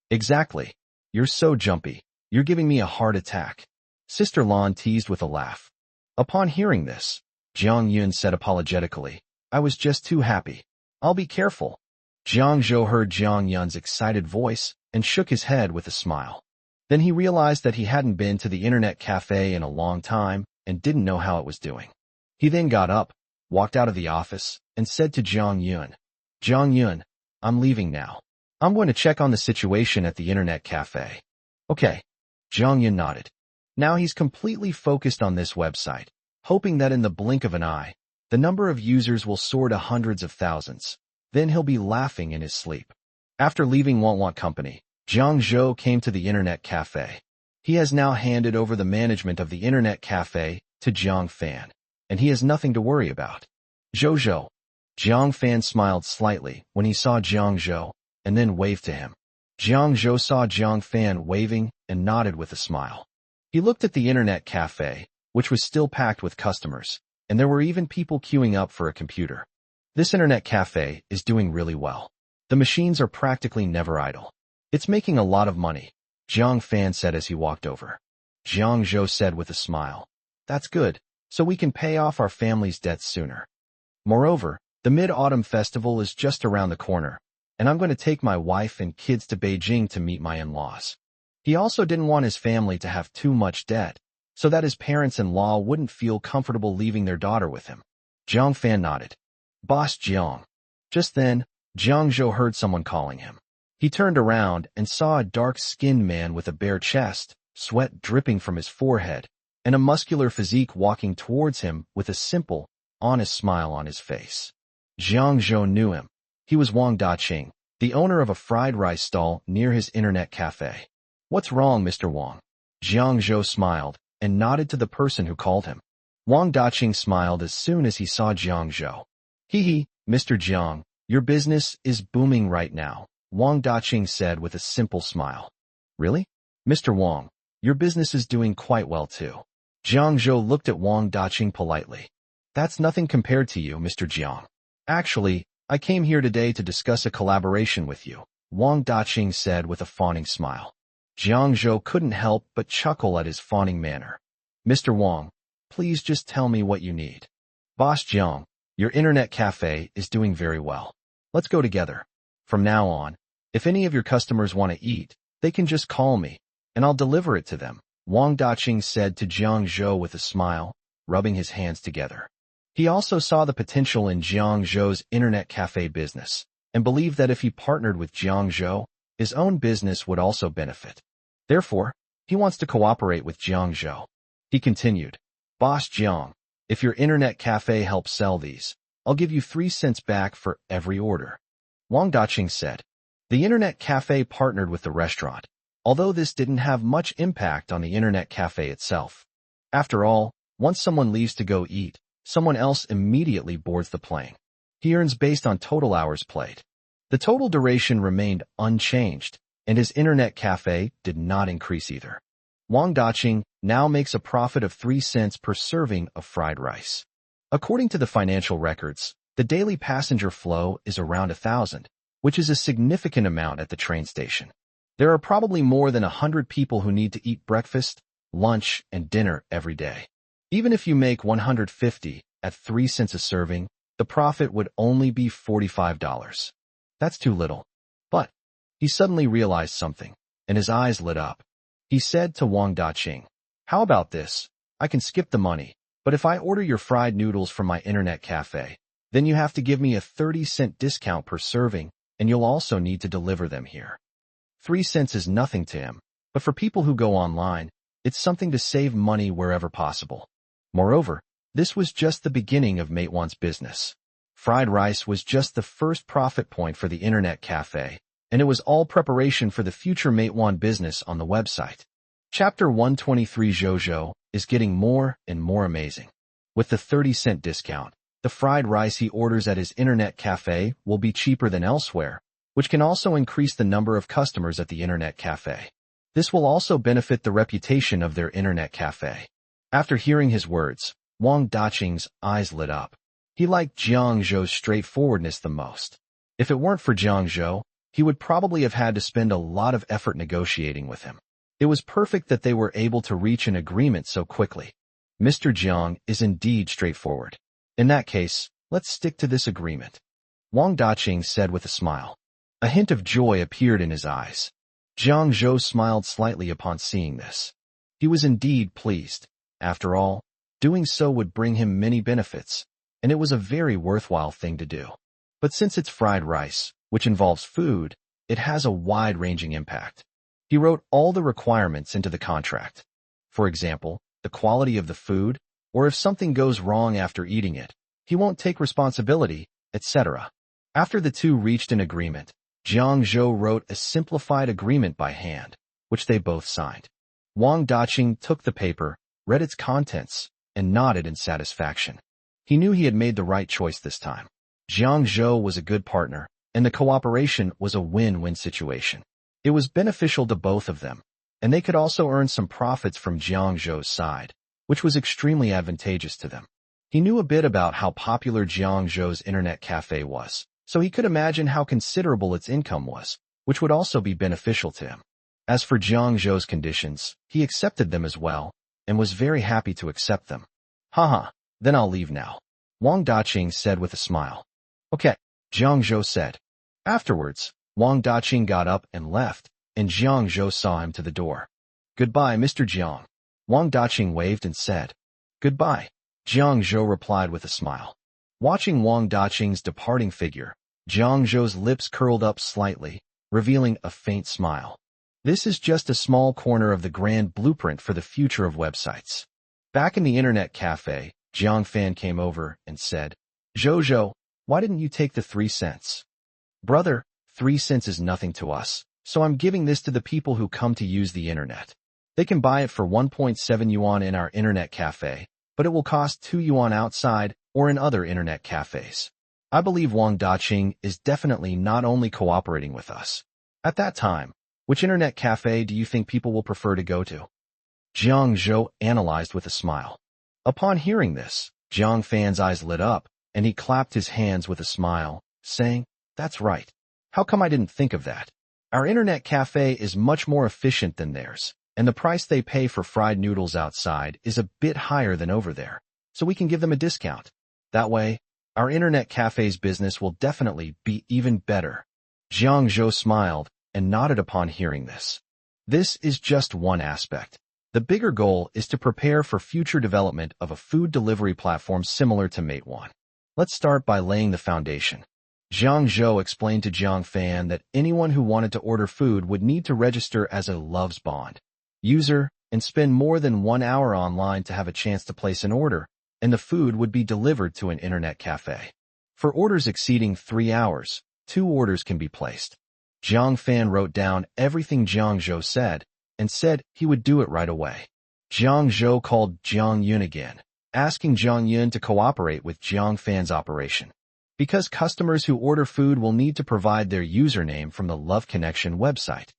Exactly. You're so jumpy. You're giving me a heart attack. Sister Lan teased with a laugh. Upon hearing this, Jiang Yun said apologetically, I was just too happy. I'll be careful. Jiang Zhou heard Jiang Yun's excited voice and shook his head with a smile. Then he realized that he hadn't been to the internet cafe in a long time and didn't know how it was doing. He then got up, walked out of the office, and said to Jiang Yun, Jiang Yun, I'm leaving now. I'm going to check on the situation at the internet cafe. Okay. Jiang Yun nodded. Now he's completely focused on this website, hoping that in the blink of an eye, the number of users will soar to hundreds of thousands. Then he'll be laughing in his sleep. After leaving Want Company, Jiang Zhou came to the internet cafe. He has now handed over the management of the internet cafe to Jiang Fan, and he has nothing to worry about. Zhou. Jiang Fan smiled slightly when he saw Jiang Zhou, and then waved to him. Jiang Zhou saw Jiang Fan waving and nodded with a smile. He looked at the internet cafe, which was still packed with customers, and there were even people queuing up for a computer. This internet cafe is doing really well. The machines are practically never idle. It's making a lot of money, Jiang Fan said as he walked over. Jiang Zhou said with a smile, That's good, so we can pay off our family's debts sooner. Moreover, the Mid-Autumn Festival is just around the corner, and I'm going to take my wife and kids to Beijing to meet my in-laws. He also didn't want his family to have too much debt, so that his parents-in-law wouldn't feel comfortable leaving their daughter with him. Jiang Fan nodded. Boss Jiang. Just then, Jiang Zhou heard someone calling him. He turned around and saw a dark-skinned man with a bare chest, sweat dripping from his forehead, and a muscular physique walking towards him with a simple, honest smile on his face. Jiang Zhou knew him. He was Wang Daqing, the owner of a fried rice stall near his internet cafe. What's wrong, Mr. Wang? Jiang Zhou smiled and nodded to the person who called him. Wang Daqing smiled as soon as he saw Jiang Zhou. Hee, Mr. Jiang, your business is booming right now, Wang Daqing said with a simple smile. Really? Mr. Wang, your business is doing quite well too. Jiang Zhou looked at Wang Daqing politely. That's nothing compared to you, Mr. Jiang. Actually, I came here today to discuss a collaboration with you, Wang Daqing said with a fawning smile. Jiang Zhou couldn't help but chuckle at his fawning manner. Mr. Wang, please just tell me what you need. Boss Jiang, your internet cafe is doing very well. Let's go together. From now on, if any of your customers want to eat, they can just call me, and I'll deliver it to them, Wang Daqing said to Jiang Zhou with a smile, rubbing his hands together. He also saw the potential in Jiang Zhou's internet cafe business, and believed that if he partnered with Jiang Zhou, his own business would also benefit. Therefore, he wants to cooperate with Jiang Zhou. He continued, Boss Jiang, if your internet cafe helps sell these, I'll give you 3 cents back for every order. Wang Daqing said. The internet cafe partnered with the restaurant, although this didn't have much impact on the internet cafe itself. After all, once someone leaves to go eat, someone else immediately boards the plane. He earns based on total hours played. The total duration remained unchanged, and his internet cafe did not increase either. Wang Daqing now makes a profit of 3 cents per serving of fried rice. According to the financial records, the daily passenger flow is around 1,000, which is a significant amount at the train station. There are probably more than 100 people who need to eat breakfast, lunch, and dinner every day. Even if you make 150 at 3 cents a serving, the profit would only be $45. That's too little. But he suddenly realized something, and his eyes lit up. He said to Wang Daqing, How about this? I can skip the money, but if I order your fried noodles from my internet cafe, then you have to give me a 30-cent discount per serving, and you'll also need to deliver them here. 3 cents is nothing to him, but for people who go online, it's something to save money wherever possible. Moreover, this was just the beginning of Meituan's business. Fried rice was just the first profit point for the internet cafe, and it was all preparation for the future Meituan business on the website. Chapter 123 Zhou is getting more and more amazing. With the 30-cent discount, the fried rice he orders at his internet cafe will be cheaper than elsewhere, which can also increase the number of customers at the internet cafe. This will also benefit the reputation of their internet cafe. After hearing his words, Wang Daqing's eyes lit up. He liked Jiang Zhou's straightforwardness the most. If it weren't for Jiang Zhou, he would probably have had to spend a lot of effort negotiating with him. It was perfect that they were able to reach an agreement so quickly. Mr. Jiang is indeed straightforward. In that case, let's stick to this agreement. Wang Daqing said with a smile. A hint of joy appeared in his eyes. Jiang Zhou smiled slightly upon seeing this. He was indeed pleased. After all, doing so would bring him many benefits, and it was a very worthwhile thing to do. But since it's fried rice, which involves food, it has a wide-ranging impact. He wrote all the requirements into the contract. For example, the quality of the food, or if something goes wrong after eating it, he won't take responsibility, etc. After the two reached an agreement, Jiang Zhou wrote a simplified agreement by hand, which they both signed. Wang Daqing took the paper, read its contents, and nodded in satisfaction. He knew he had made the right choice this time. Jiang Zhou was a good partner, and the cooperation was a win-win situation. It was beneficial to both of them, and they could also earn some profits from Jiang Zhou's side, which was extremely advantageous to them. He knew a bit about how popular Jiang Zhou's internet cafe was, so he could imagine how considerable its income was, which would also be beneficial to him. As for Jiang Zhou's conditions, he accepted them as well, and was very happy to accept them. Haha, then I'll leave now, Wang Daqing said with a smile. Okay, Jiang Zhou said. Afterwards, Wang Daqing got up and left, and Jiang Zhou saw him to the door. Goodbye, Mr. Jiang. Wang Daqing waved and said. Goodbye, Jiang Zhou replied with a smile. Watching Wang Daqing's departing figure, Jiang Zhou's lips curled up slightly, revealing a faint smile. This is just a small corner of the grand blueprint for the future of websites. Back in the internet cafe, Jiang Fan came over and said, Zhou, why didn't you take the 3 cents? Brother, 3 cents is nothing to us, so I'm giving this to the people who come to use the internet. They can buy it for 1.7 yuan in our internet cafe, but it will cost 2 yuan outside or in other internet cafes. I believe Wang Daqing is definitely not only cooperating with us. At that time, which internet cafe do you think people will prefer to go to? Jiang Zhou analyzed with a smile. Upon hearing this, Jiang Fan's eyes lit up, and he clapped his hands with a smile, saying, That's right. How come I didn't think of that? Our internet cafe is much more efficient than theirs, and the price they pay for fried noodles outside is a bit higher than over there, so we can give them a discount. That way, our internet cafe's business will definitely be even better. Jiang Zhou smiled and nodded upon hearing this. This is just one aspect. The bigger goal is to prepare for future development of a food delivery platform similar to Manhwa. Let's start by laying the foundation. Jiang Zhou explained to Jiang Fan that anyone who wanted to order food would need to register as a Loves Bond user and spend more than 1 hour online to have a chance to place an order, and the food would be delivered to an internet cafe. For orders exceeding 3 hours, 2 orders can be placed. Jiang Fan wrote down everything Jiang Zhou said, and said he would do it right away. Jiang Zhou called Jiang Yun again, asking Jiang Yun to cooperate with Jiang Fan's operation. Because customers who order food will need to provide their username from the Love Connection website.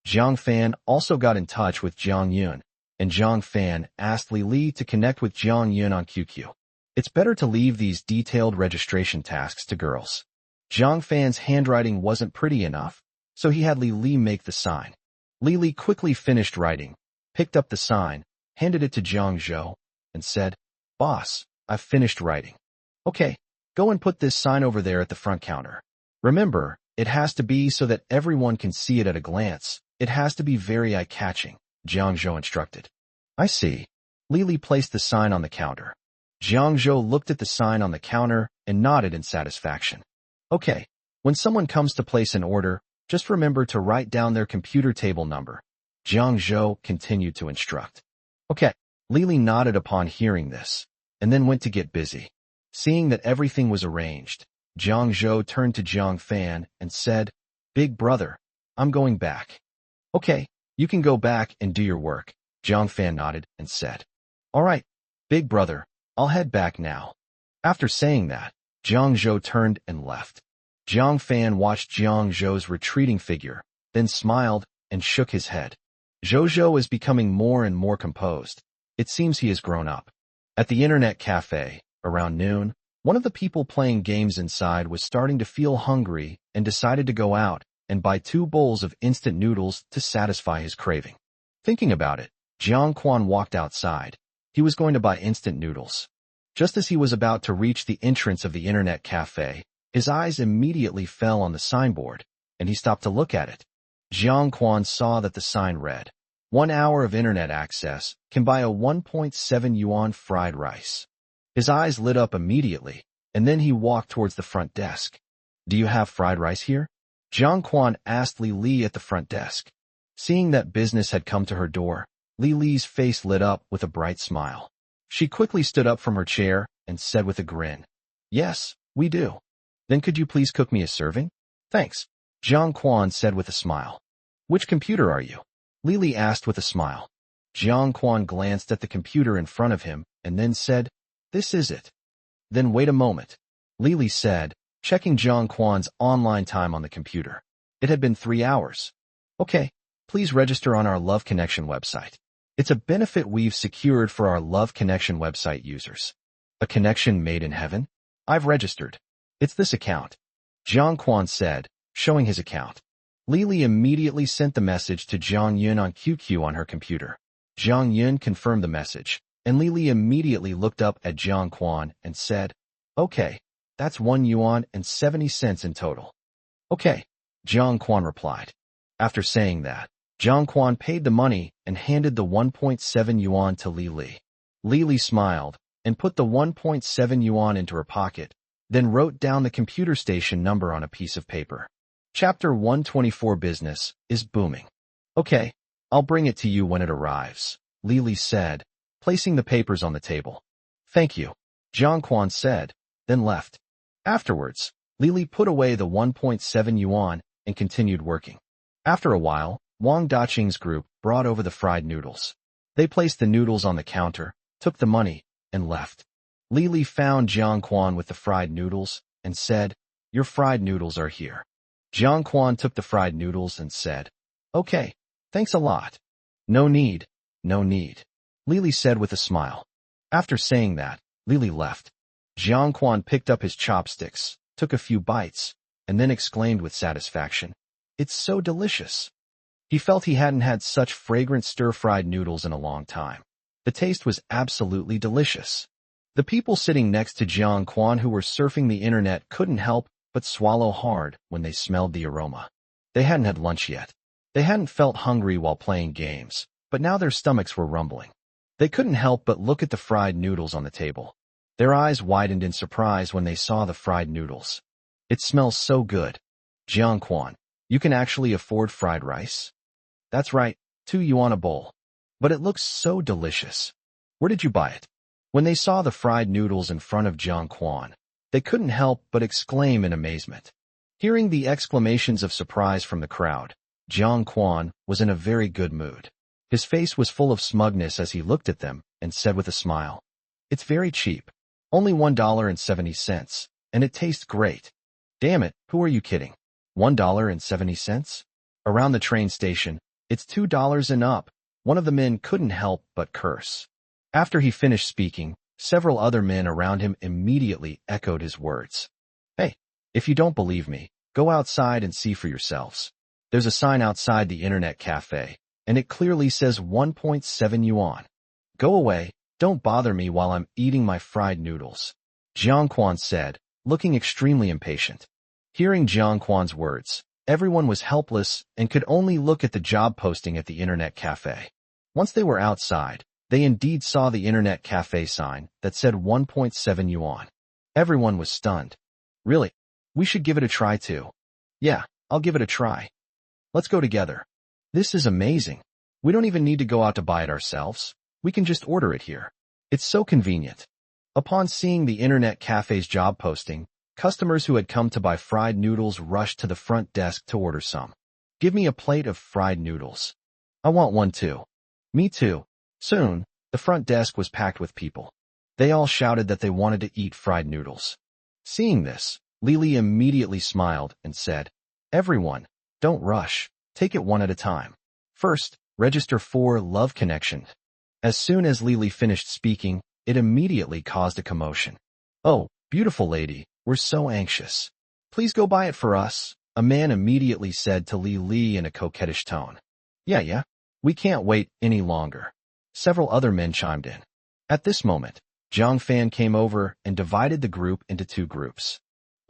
Jiang Fan also got in touch with Jiang Yun, and Jiang Fan asked Li to connect with Jiang Yun on QQ. It's better to leave these detailed registration tasks to girls. Jiang Fan's handwriting wasn't pretty enough, so he had Li make the sign. Li quickly finished writing, picked up the sign, handed it to Jiang Zhou, and said, Boss, I've finished writing. Okay, go and put this sign over there at the front counter. Remember, it has to be so that everyone can see it at a glance. It has to be very eye-catching, Jiang Zhou instructed. I see. Li placed the sign on the counter. Jiang Zhou looked at the sign on the counter and nodded in satisfaction. Okay, when someone comes to place an order, just remember to write down their computer table number. Jiang Zhou continued to instruct. Okay, Li nodded upon hearing this, and then went to get busy. Seeing that everything was arranged, Jiang Zhou turned to Jiang Fan and said, Big brother, I'm going back. Okay, you can go back and do your work, Jiang Fan nodded and said. All right, big brother, I'll head back now. After saying that, Jiang Zhou turned and left. Jiang Fan watched Jiang Zhou's retreating figure, then smiled and shook his head. Zhou is becoming more and more composed. It seems he has grown up. At the internet cafe, around noon, one of the people playing games inside was starting to feel hungry and decided to go out and buy 2 bowls of instant noodles to satisfy his craving. Thinking about it, Jiang Quan walked outside. He was going to buy instant noodles. Just as he was about to reach the entrance of the internet cafe, His eyes immediately fell on the signboard, and he stopped to look at it. Jiang Quan saw that the sign read, 1 hour of internet access can buy a 1.7 yuan fried rice. His eyes lit up immediately, and then he walked towards the front desk. Do you have fried rice here? Jiang Quan asked Li Li at the front desk. Seeing that business had come to her door, Li Li's face lit up with a bright smile. She quickly stood up from her chair and said with a grin, Yes, we do. Then could you please cook me a serving? Thanks, Jiang Quan said with a smile. Which computer are you? Li Li asked with a smile. Jiang Quan glanced at the computer in front of him and then said, This is it. Then wait a moment, Li Li said, checking Jiang Quan's online time on the computer. It had been 3 hours. Okay, please register on our Love Connection website. It's a benefit we've secured for our Love Connection website users. A connection made in heaven? I've registered. It's this account, Jiang Quan said, showing his account. Li Li immediately sent the message to Jiang Yun on QQ on her computer. Jiang Yun confirmed the message, and Li Li immediately looked up at Jiang Quan and said, Okay, that's 1 yuan and 70 cents in total. Okay, Jiang Quan replied. After saying that, Jiang Quan paid the money and handed the 1.7 yuan to Li Li. Li Li smiled and put the 1.7 yuan into her pocket, then wrote down the computer station number on a piece of paper. Chapter 124 Business is booming. Okay, I'll bring it to you when it arrives, Li Li said, placing the papers on the table. Thank you, Jiang Quan said, then left. Afterwards, Li Li put away the 1.7 yuan and continued working. After a while, Wang Daqing's group brought over the fried noodles. They placed the noodles on the counter, took the money, and left. Li Li found Jiang Quan with the fried noodles and said, Your fried noodles are here. Jiang Quan took the fried noodles and said, Okay, thanks a lot. No need, no need, Li Li said with a smile. After saying that, Li Li left. Jiang Quan picked up his chopsticks, took a few bites, and then exclaimed with satisfaction, It's so delicious. He felt he hadn't had such fragrant stir-fried noodles in a long time. The taste was absolutely delicious. The people sitting next to Jiang Quan who were surfing the internet couldn't help but swallow hard when they smelled the aroma. They hadn't had lunch yet. They hadn't felt hungry while playing games, but now their stomachs were rumbling. They couldn't help but look at the fried noodles on the table. Their eyes widened in surprise when they saw the fried noodles. It smells so good. Jiang Quan, you can actually afford fried rice? That's right, 2 yuan a bowl. But it looks so delicious. Where did you buy it? When they saw the fried noodles in front of Jiang Quan, they couldn't help but exclaim in amazement. Hearing the exclamations of surprise from the crowd, Jiang Quan was in a very good mood. His face was full of smugness as he looked at them and said with a smile, It's very cheap. Only $1.70, and it tastes great. Damn it, who are you kidding? $1.70? Around the train station, it's $2 and up. One of the men couldn't help but curse. After he finished speaking, several other men around him immediately echoed his words. Hey, if you don't believe me, go outside and see for yourselves. There's a sign outside the internet cafe, and it clearly says 1.7 yuan. Go away, don't bother me while I'm eating my fried noodles, Jiang Quan said, looking extremely impatient. Hearing Jiang Quan's words, everyone was helpless and could only look at the job posting at the internet cafe. Once they were outside, they indeed saw the internet cafe sign that said 1.7 yuan. Everyone was stunned. Really? We should give it a try too. Yeah, I'll give it a try. Let's go together. This is amazing. We don't even need to go out to buy it ourselves. We can just order it here. It's so convenient. Upon seeing the internet cafe's job posting, customers who had come to buy fried noodles rushed to the front desk to order some. Give me a plate of fried noodles. I want one too. Me too. Soon, the front desk was packed with people. They all shouted that they wanted to eat fried noodles. Seeing this, Li Li immediately smiled and said, Everyone, don't rush. Take it one at a time. First, register for Love Connection. As soon as Li Li finished speaking, it immediately caused a commotion. Oh, beautiful lady, we're so anxious. Please go buy it for us, a man immediately said to Li Li in a coquettish tone. Yeah, we can't wait any longer. Several other men chimed in. At this moment, Zhang Fan came over and divided the group into 2 groups.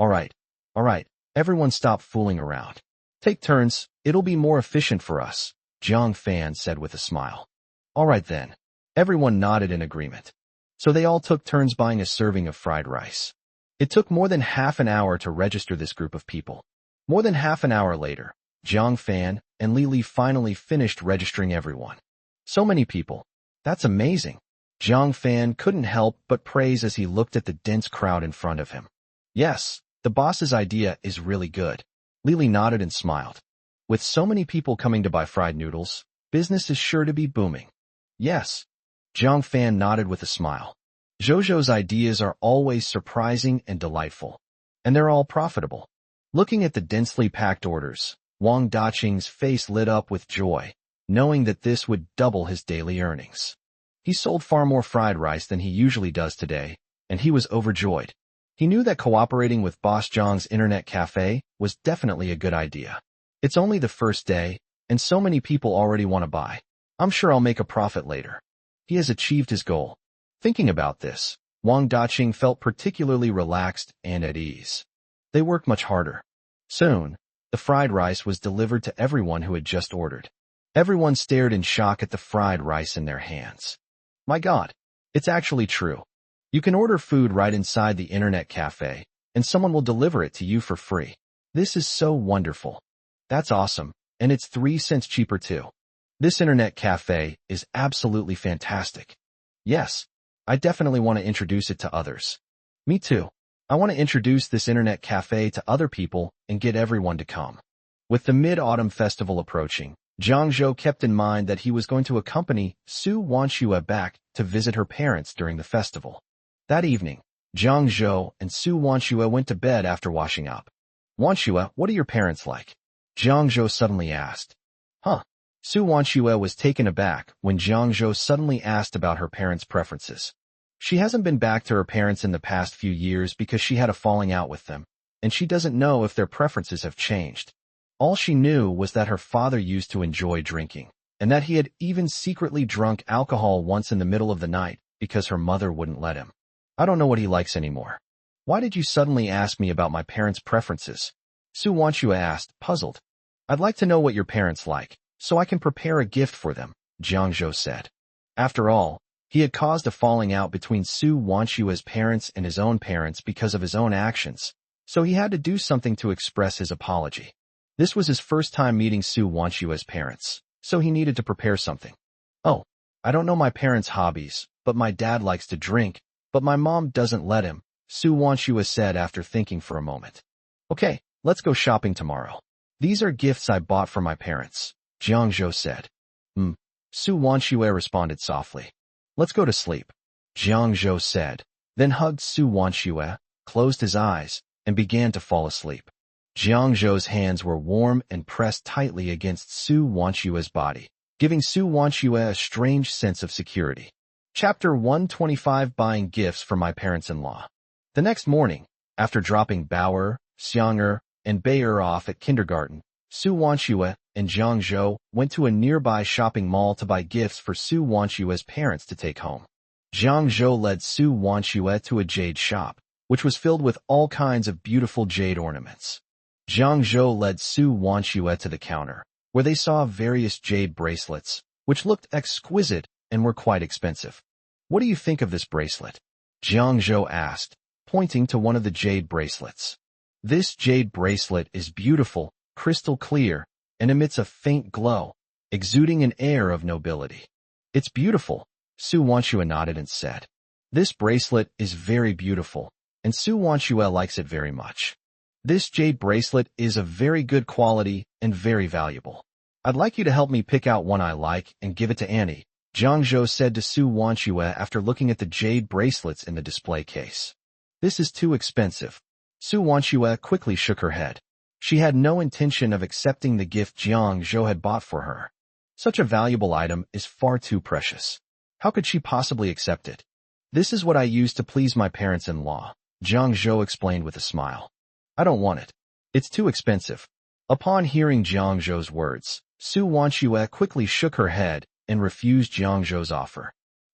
All right, All right, everyone stop fooling around. Take turns, it'll be more efficient for us, Jiang Fan said with a smile. All right then. Everyone nodded in agreement. So they all took turns buying a serving of fried rice. It took more than half an hour to register this group of people. More than half an hour later, Jiang Fan and Li finally finished registering everyone. So many people. That's amazing. Jiang Fan couldn't help but praise as he looked at the dense crowd in front of him. Yes, the boss's idea is really good. Li nodded and smiled. With so many people coming to buy fried noodles, business is sure to be booming. Yes. Jiang Fan nodded with a smile. Zhou's ideas are always surprising and delightful. And they're all profitable. Looking at the densely packed orders, Wang Daqing's face lit up with joy, knowing that this would double his daily earnings. He sold far more fried rice than he usually does today, and he was overjoyed. He knew that cooperating with Boss Zhang's internet cafe was definitely a good idea. It's only the first day, and so many people already want to buy. I'm sure I'll make a profit later. He has achieved his goal. Thinking about this, Wang Daqing felt particularly relaxed and at ease. They worked much harder. Soon, the fried rice was delivered to everyone who had just ordered. Everyone stared in shock at the fried rice in their hands. My God, it's actually true. You can order food right inside the internet cafe, and someone will deliver it to you for free. This is so wonderful. That's awesome, and it's 3 cents cheaper too. This internet cafe is absolutely fantastic. Yes, I definitely want to introduce it to others. Me too. I want to introduce this internet cafe to other people and get everyone to come. With the Mid-Autumn Festival approaching, Zhang Zhou kept in mind that he was going to accompany Su Wanxue back to visit her parents during the festival. That evening, Zhang Zhou and Su Wanxue went to bed after washing up. Wanxue, what are your parents like? Zhang Zhou suddenly asked. Huh? Su Wanxue was taken aback when Zhang Zhou suddenly asked about her parents' preferences. She hasn't been back to her parents in the past few years because she had a falling out with them, and she doesn't know if their preferences have changed. All she knew was that her father used to enjoy drinking, and that he had even secretly drunk alcohol once in the middle of the night because her mother wouldn't let him. I don't know what he likes anymore. Why did you suddenly ask me about my parents' preferences? Su Wanxue asked, puzzled. I'd like to know what your parents like, so I can prepare a gift for them, Zhang Zhou said. After all, he had caused a falling out between Su Wanxue's parents and his own parents because of his own actions, so he had to do something to express his apology. This was his first time meeting Su Wanxue's parents, so he needed to prepare something. Oh, I don't know my parents' hobbies, but my dad likes to drink, but my mom doesn't let him, Su Wanxue said after thinking for a moment. Okay, let's go shopping tomorrow. These are gifts I bought for my parents, Zhang Zhou said. Su Wanxue responded softly. Let's go to sleep, Zhang Zhou said, then hugged Su Wanxue, closed his eyes, and began to fall asleep. Zhang Zhou's hands were warm and pressed tightly against Su Wanxue's body, giving Su Wanxue a strange sense of security. Chapter 125 Buying Gifts for My Parents-in-Law. The next morning, after dropping Bauer, Xiang'er, and Bei'er off at kindergarten, Su Wanxue and Zhang Zhou went to a nearby shopping mall to buy gifts for Su Wanxue's parents to take home. Zhang Zhou led Su Wanxue to a jade shop, which was filled with all kinds of beautiful jade ornaments. Zhang Zhou led Su Wanxue to the counter, where they saw various jade bracelets, which looked exquisite and were quite expensive. What do you think of this bracelet? Zhang Zhou asked, pointing to one of the jade bracelets. This jade bracelet is beautiful, crystal clear, and emits a faint glow, exuding an air of nobility. It's beautiful, Su Wanxue nodded and said. This bracelet is very beautiful, and Su Wanxue likes it very much. This jade bracelet is of very good quality and very valuable. I'd like you to help me pick out one I like and give it to Annie, Zhang Zhou said to Su Wanxue after looking at the jade bracelets in the display case. This is too expensive. Su Wanxue quickly shook her head. She had no intention of accepting the gift Zhang Zhou had bought for her. Such a valuable item is far too precious. How could she possibly accept it? This is what I use to please my parents-in-law, Zhang Zhou explained with a smile. I don't want it. It's too expensive. Upon hearing Zhang Zhou's words, Su Wanxue quickly shook her head and refused Zhang Zhou's offer.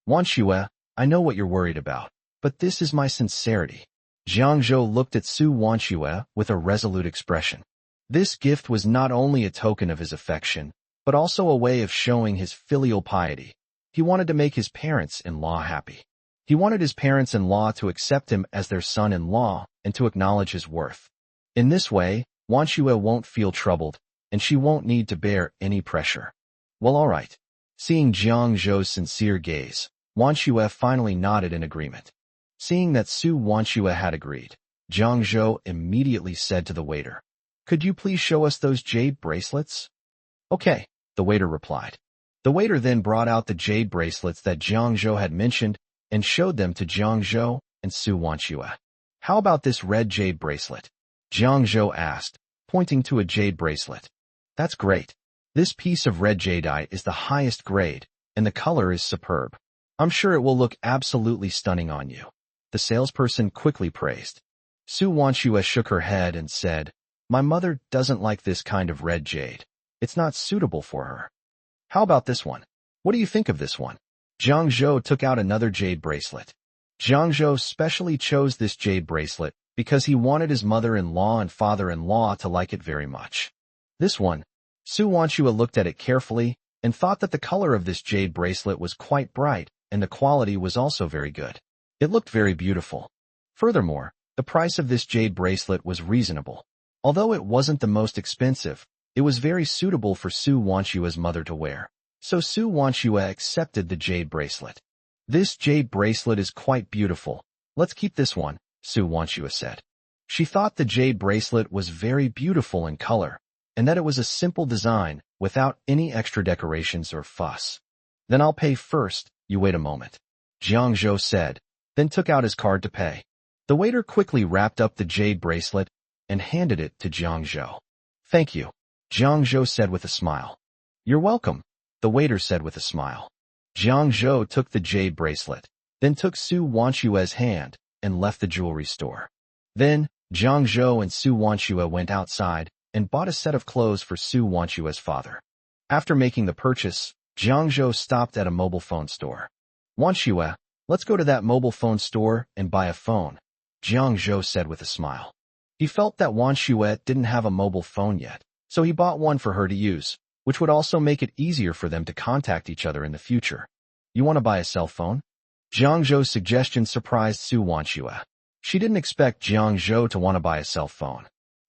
Wanxue, I know what you're worried about, but this is my sincerity. Jiang Zhou looked at Su Wanxue with a resolute expression. This gift was not only a token of his affection, but also a way of showing his filial piety. He wanted to make his parents-in-law happy. He wanted his parents-in-law to accept him as their son-in-law and to acknowledge his worth. In this way, Wanxue won't feel troubled, and she won't need to bear any pressure. Well, all right. Seeing Jiang Zhou's sincere gaze, Wanxue finally nodded in agreement. Seeing that Su Wanxue had agreed, Jiang Zhou immediately said to the waiter, "Could you please show us those jade bracelets?" "Okay," the waiter replied. The waiter then brought out the jade bracelets that Jiang Zhou had mentioned and showed them to Jiang Zhou and Su Wanxue. "How about this red jade bracelet?" Jiang Zhou asked, pointing to a jade bracelet. "That's great. This piece of red jadeite is the highest grade, and the color is superb. I'm sure it will look absolutely stunning on you," the salesperson quickly praised. Su Wanxue shook her head and said, "My mother doesn't like this kind of red jade. It's not suitable for her." "How about this one? What do you think of this one?" Jiang Zhou took out another jade bracelet. Jiang Zhou specially chose this jade bracelet because he wanted his mother-in-law and father-in-law to like it very much. "This one." Su Wanxue looked at it carefully and thought that the color of this jade bracelet was quite bright and the quality was also very good. It looked very beautiful. Furthermore, the price of this jade bracelet was reasonable. Although it wasn't the most expensive, it was very suitable for Su Wanxue's mother to wear. So Su Wanxue accepted the jade bracelet. "This jade bracelet is quite beautiful. Let's keep this one," Su Wanxue said. She thought the jade bracelet was very beautiful in color, and that it was a simple design without any extra decorations or fuss. "Then I'll pay first, you wait a moment," Jiang Zhou said, then took out his card to pay. The waiter quickly wrapped up the jade bracelet and handed it to Jiang Zhou. "Thank you," Jiang Zhou said with a smile. "You're welcome," the waiter said with a smile. Jiang Zhou took the jade bracelet, then took Su Wanxue's hand and left the jewelry store. Then, Jiang Zhou and Su Wanxue went outside and bought a set of clothes for Su Wanxue's father. After making the purchase, Jiang Zhou stopped at a mobile phone store. "Wanxue, let's go to that mobile phone store and buy a phone," Jiang Zhou said with a smile. He felt that Wanxue didn't have a mobile phone yet, so he bought one for her to use, which would also make it easier for them to contact each other in the future. "You want to buy a cell phone?" Jiang Zhou's suggestion surprised Su Wanxue. She didn't expect Jiang Zhou to want to buy a cell phone.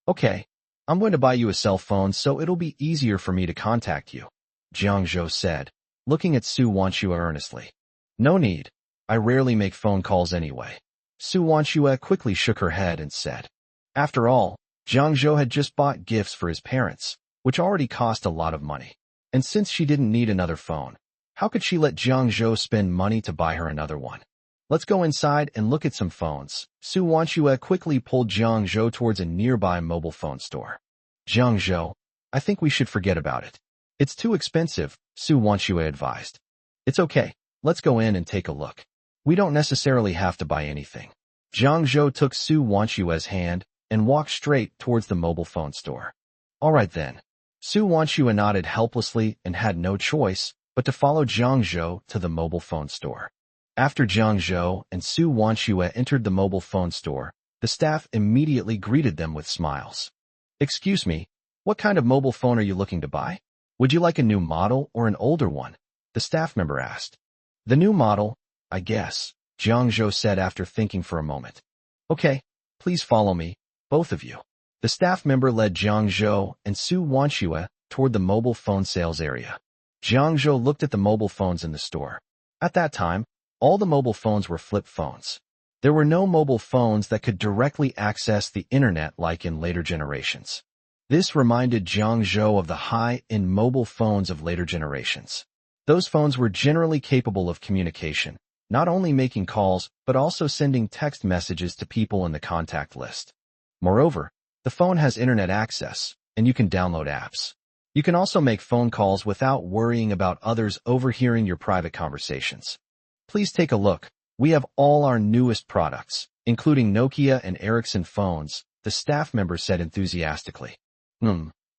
"Okay, I'm going to buy you a cell phone so it'll be easier for me to contact you," Jiang Zhou said, looking at Su Wanxue earnestly. "No need. I rarely make phone calls anyway." Su Wanxue quickly shook her head and said. After all, Jiang Zhou had just bought gifts for his parents, which already cost a lot of money. And since she didn't need another phone, how could she let Jiang Zhou spend money to buy her another one? "Let's go inside and look at some phones." Su Wanxue quickly pulled Jiang Zhou towards a nearby mobile phone store. "Jiang Zhou, I think we should forget about it. It's too expensive," Su Wanxue advised. "It's okay. Let's go in and take a look. We don't necessarily have to buy anything." Jiang Zhou took Su Wanxue's hand and walked straight towards the mobile phone store. "All right then." Su Wanxue nodded helplessly and had no choice but to follow Jiang Zhou to the mobile phone store. After Jiang Zhou and Su Wanxue entered the mobile phone store, the staff immediately greeted them with smiles. "Excuse me, what kind of mobile phone are you looking to buy? Would you like a new model or an older one?" the staff member asked. "The new model, I guess," Jiang Zhou said after thinking for a moment. "Okay, please follow me, both of you." The staff member led Jiang Zhou and Su Wanxue toward the mobile phone sales area. Jiang Zhou looked at the mobile phones in the store. At that time, all the mobile phones were flip phones. There were no mobile phones that could directly access the internet like in later generations. This reminded Jiang Zhou of the high-end mobile phones of later generations. Those phones were generally capable of communication, not only making calls but also sending text messages to people in the contact list. Moreover, the phone has internet access, and you can download apps. You can also make phone calls without worrying about others overhearing your private conversations. "Please take a look. We have all our newest products, including Nokia and Ericsson phones," the staff member said enthusiastically.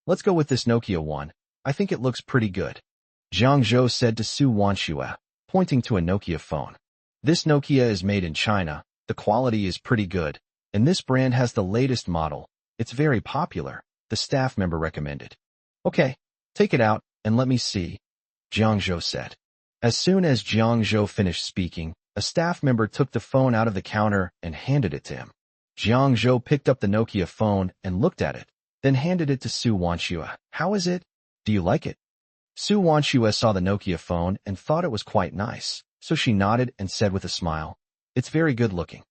Let's go with this Nokia one. I think it looks pretty good," Jiang Zhou said to Su Wanxue, pointing to a Nokia phone. "This Nokia is made in China. The quality is pretty good, and this brand has the latest model. It's very popular, the staff member recommended. Okay, take it out and let me see, Jiang Zhou said. As soon as Jiang Zhou finished speaking, a staff member took the phone out of the counter and handed it to him. Jiang Zhou picked up the Nokia phone and looked at it, then handed it to Su Wanxue. How is it? Do you like it? Su Wanxue saw the Nokia phone and thought it was quite nice, so she nodded and said with a smile, "It's very good looking."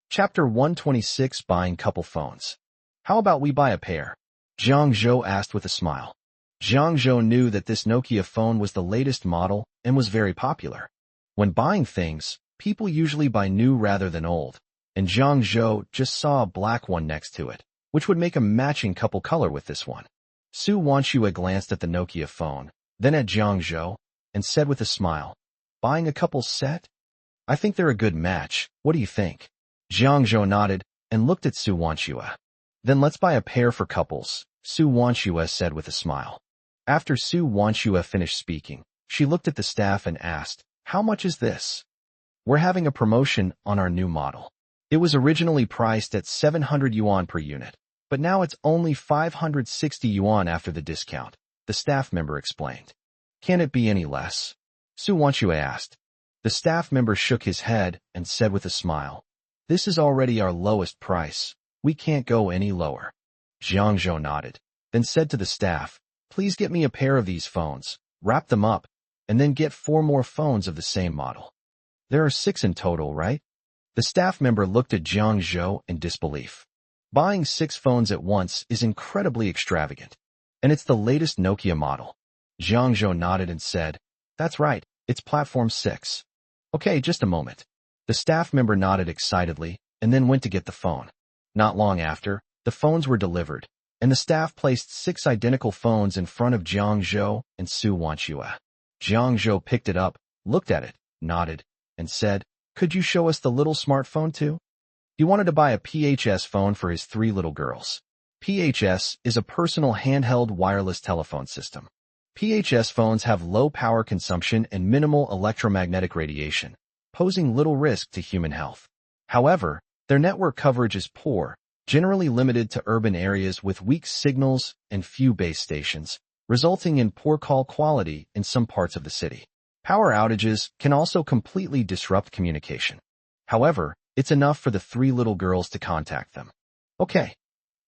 Chapter 126, Buying Couple Phones. How about we buy a pair? Jiang Zhou asked with a smile. Jiang Zhou knew that this Nokia phone was the latest model and was very popular. When buying things, people usually buy new rather than old, and Jiang Zhou just saw a black one next to it, which would make a matching couple color with this one. Su Wanxue glanced at the Nokia phone, then at Jiang Zhou, and said with a smile, "Buying a couple set? I think they're a good match. What do you think?" Jiang Zhou nodded and looked at Su Wanxue. "Then let's buy a pair for couples," Su Wanxue said with a smile. After Su Wanxue finished speaking, she looked at the staff and asked, "How much is this?" "We're having a promotion on our new model. It was originally priced at 700 yuan per unit, but now it's only 560 yuan after the discount," the staff member explained. "Can it be any less?" Su Wanxue asked. The staff member shook his head and said with a smile, "This is already our lowest price. We can't go any lower." Jiang Zhou nodded, then said to the staff, "Please get me a pair of these phones, wrap them up, and then get 4 more phones of the same model. There are 6 in total, right?" The staff member looked at Jiang Zhou in disbelief. Buying 6 phones at once is incredibly extravagant, and it's the latest Nokia model. Jiang Zhou nodded and said, "That's right, it's Platform 6. Okay, just a moment." The staff member nodded excitedly and then went to get the phone. Not long after, the phones were delivered, and the staff placed 6 identical phones in front of Jiang Zhou and Su Wanxue. Jiang Zhou picked it up, looked at it, nodded, and said, "Could you show us the little smartphone too?" He wanted to buy a PHS phone for his 3 little girls. PHS is a personal handheld wireless telephone system. PHS phones have low power consumption and minimal electromagnetic radiation, posing little risk to human health. However, their network coverage is poor, generally limited to urban areas with weak signals and few base stations, resulting in poor call quality in some parts of the city. Power outages can also completely disrupt communication. However, it's enough for the 3 little girls to contact them. "Okay."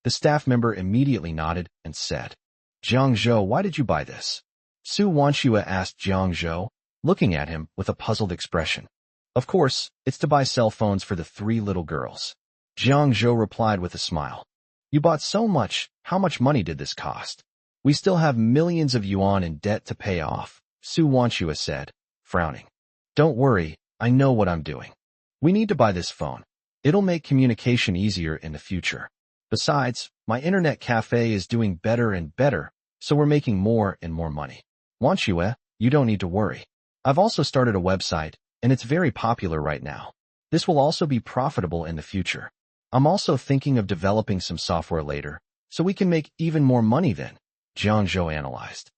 The staff member immediately nodded and said, "Jiang Zhou, why did you buy this?" Su Wanxue asked Jiang Zhou, looking at him with a puzzled expression. "Of course, it's to buy cell phones for the 3 little girls." Jiang Zhou replied with a smile. "You bought so much, how much money did this cost?" "We still have millions of yuan in debt to pay off," Su Wanxue said, frowning. "Don't worry, I know what I'm doing. We need to buy this phone. It'll make communication easier in the future. Besides, my internet cafe is doing better and better, so we're making more and more money. Wanxue, you don't need to worry. I've also started a website, and it's very popular right now. This will also be profitable in the future. I'm also thinking of developing some software later, so we can make even more money then," Jiang Zhou analyzed.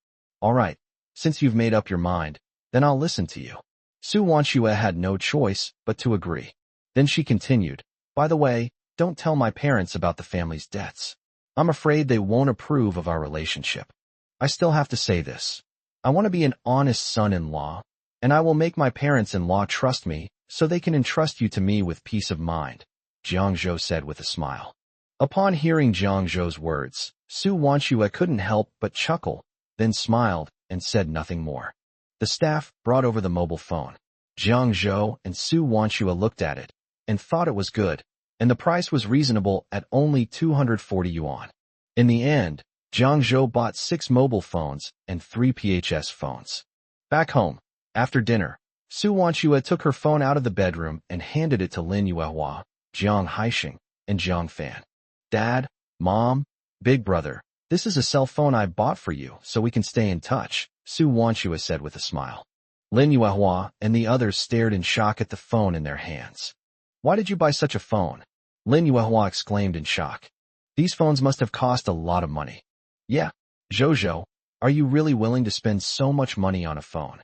"All right, since you've made up your mind, then I'll listen to you." Su Wanxue had no choice but to agree. Then she continued, "By the way, don't tell my parents about the family's debts. I'm afraid they won't approve of our relationship. I still have to say this. I want to be an honest son-in-law, and I will make my parents-in-law trust me so they can entrust you to me with peace of mind," Jiang Zhou said with a smile. Upon hearing Jiang Zhou's words, Su Wanxue couldn't help but chuckle, then smiled and said nothing more. The staff brought over the mobile phone. Jiang Zhou and Su Wanxue looked at it and thought it was good, and the price was reasonable at only 240 yuan. In the end, Jiang Zhou bought 6 mobile phones and 3 PHS phones. Back home, after dinner, Su Wanxue took her phone out of the bedroom and handed it to Lin Yuehua, Jiang Haixing, and Jiang Fan. "Dad, Mom, Big Brother, this is a cell phone I bought for you so we can stay in touch," Su Wanxue said with a smile. Lin Yuehua and the others stared in shock at the phone in their hands. "Why did you buy such a phone?" Lin Yuehua exclaimed in shock. "These phones must have cost a lot of money." "Yeah, Zhou, are you really willing to spend so much money on a phone?"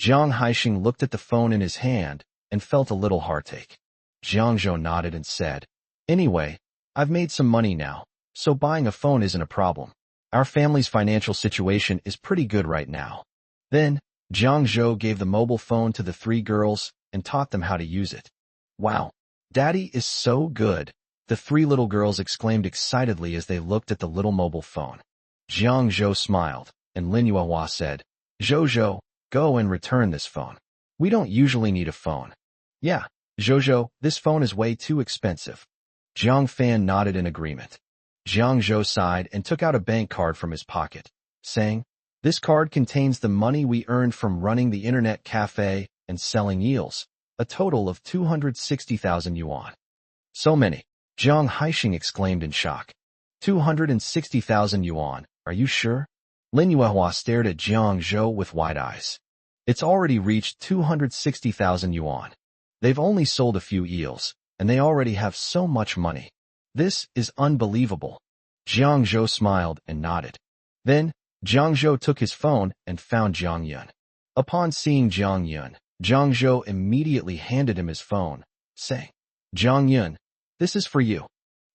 Jiang Haixing looked at the phone in his hand and felt a little heartache. Jiang Zhou nodded and said, Anyway, I've made some money now, so buying a phone isn't a problem. Our family's financial situation is pretty good right now. Then, Jiang Zhou gave the mobile phone to the three girls and taught them how to use it. Wow, Daddy is so good, the three little girls exclaimed excitedly as they looked at the little mobile phone. Jiang Zhou smiled, and Lin Yuehua said, Zhou, go and return this phone. We don't usually need a phone. Yeah, Zhou, this phone is way too expensive. Jiang Fan nodded in agreement. Jiang Zhou sighed and took out a bank card from his pocket, saying, this card contains the money we earned from running the internet cafe and selling eels, a total of 260,000 yuan. So many, Jiang Haixing exclaimed in shock. 260,000 yuan, are you sure? Lin Yuehua stared at Jiang Zhou with wide eyes. It's already reached 260,000 yuan. They've only sold a few eels, and they already have so much money. This is unbelievable. Jiang Zhou smiled and nodded. Then, Jiang Zhou took his phone and found Jiang Yun. Upon seeing Jiang Yun, Jiang Zhou immediately handed him his phone, saying, Jiang Yun, this is for you.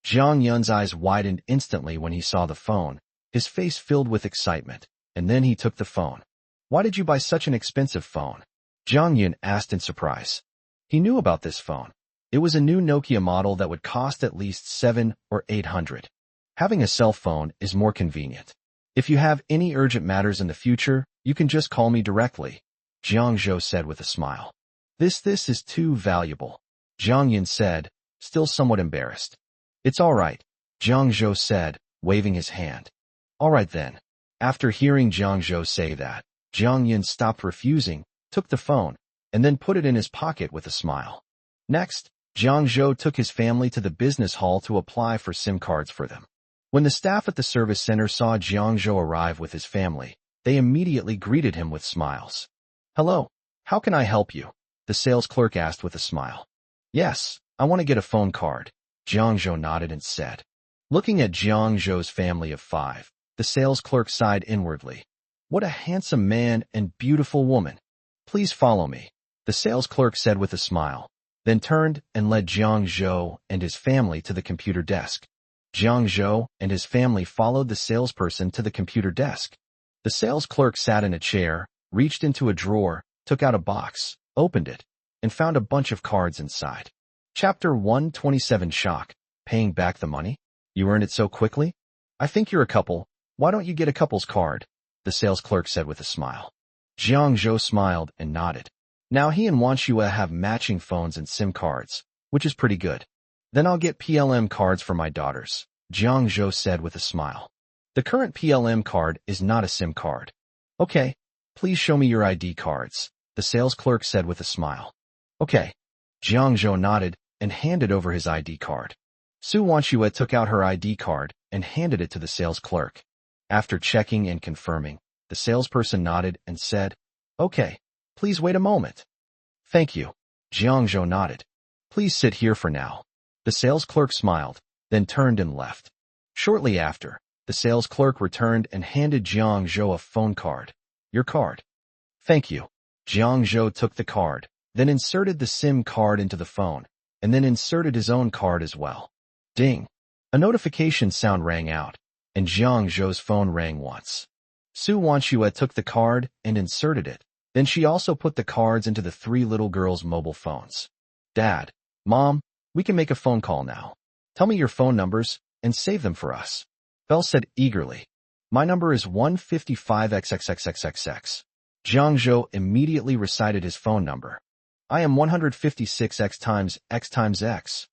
Jiang Yun's eyes widened instantly when he saw the phone, his face filled with excitement, and then he took the phone. Why did you buy such an expensive phone? Jiang Yun asked in surprise. He knew about this phone. It was a new Nokia model that would cost at least 700 or 800. Having a cell phone is more convenient. If you have any urgent matters in the future, you can just call me directly, Jiang Zhou said with a smile. This is too valuable, Jiang Yun said, still somewhat embarrassed. It's all right, Jiang Zhou said, waving his hand. All right then. After hearing Jiang Zhou say that, Jiang Yun stopped refusing, took the phone, and then put it in his pocket with a smile. Next, Jiang Zhou took his family to the business hall to apply for SIM cards for them. When the staff at the service center saw Jiang Zhou arrive with his family, they immediately greeted him with smiles. Hello, how can I help you? The sales clerk asked with a smile. Yes, I want to get a phone card, Jiang Zhou nodded and said. Looking at Jiang Zhou's family of 5, the sales clerk sighed inwardly. What a handsome man and beautiful woman. Please follow me, the sales clerk said with a smile, then turned and led Jiang Zhou and his family to the computer desk. Jiang Zhou and his family followed the salesperson to the computer desk. The sales clerk sat in a chair, reached into a drawer, took out a box, opened it, and found a bunch of cards inside. Chapter 127 Shock. Paying back the money? You earned it so quickly? I think you're a couple. Why don't you get a couple's card? The sales clerk said with a smile. Jiang Zhou smiled and nodded. Now he and Wan Xue have matching phones and SIM cards, which is pretty good. Then I'll get PLM cards for my daughters, Jiang Zhou said with a smile. The current PLM card is not a SIM card. Okay, please show me your ID cards, the sales clerk said with a smile. Okay. Jiang Zhou nodded and handed over his ID card. Su Wanxue took out her ID card and handed it to the sales clerk. After checking and confirming, the salesperson nodded and said, Okay, please wait a moment. Thank you. Jiang Zhou nodded. Please sit here for now. The sales clerk smiled, then turned and left. Shortly after, the sales clerk returned and handed Jiang Zhou a phone card. Your card. Thank you. Jiang Zhou took the card, then inserted the SIM card into the phone, and then inserted his own card as well. Ding. A notification sound rang out, and Jiang Zhou's phone rang once. Su Wanxue took the card and inserted it. Then she also put the cards into the 3 little girls' mobile phones. Dad, Mom, we can make a phone call now. Tell me your phone numbers and save them for us. Belle said eagerly. My number is 155XXXXXX. Jiang Zhou immediately recited his phone number. I am 156X times X times X.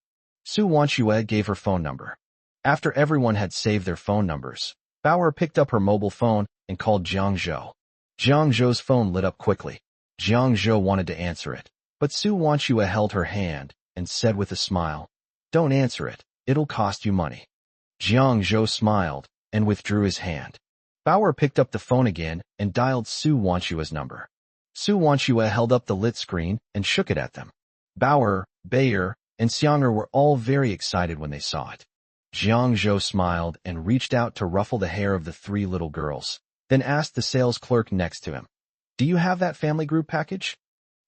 Su Wanxue gave her phone number. After everyone had saved their phone numbers, Bauer picked up her mobile phone and called Jiang Zhou. Jiang Zhou's phone lit up quickly. Jiang Zhou wanted to answer it, but Su Wanxue held her hand and said with a smile, Don't answer it, it'll cost you money. Jiang Zhou smiled and withdrew his hand. Bauer picked up the phone again and dialed Su Wanxue's number. Su Wanxue held up the lit screen and shook it at them. Bauer, Bayer, and Xianger were all very excited when they saw it. Jiang Zhou smiled and reached out to ruffle the hair of the 3 little girls, then asked the sales clerk next to him, Do you have that family group package?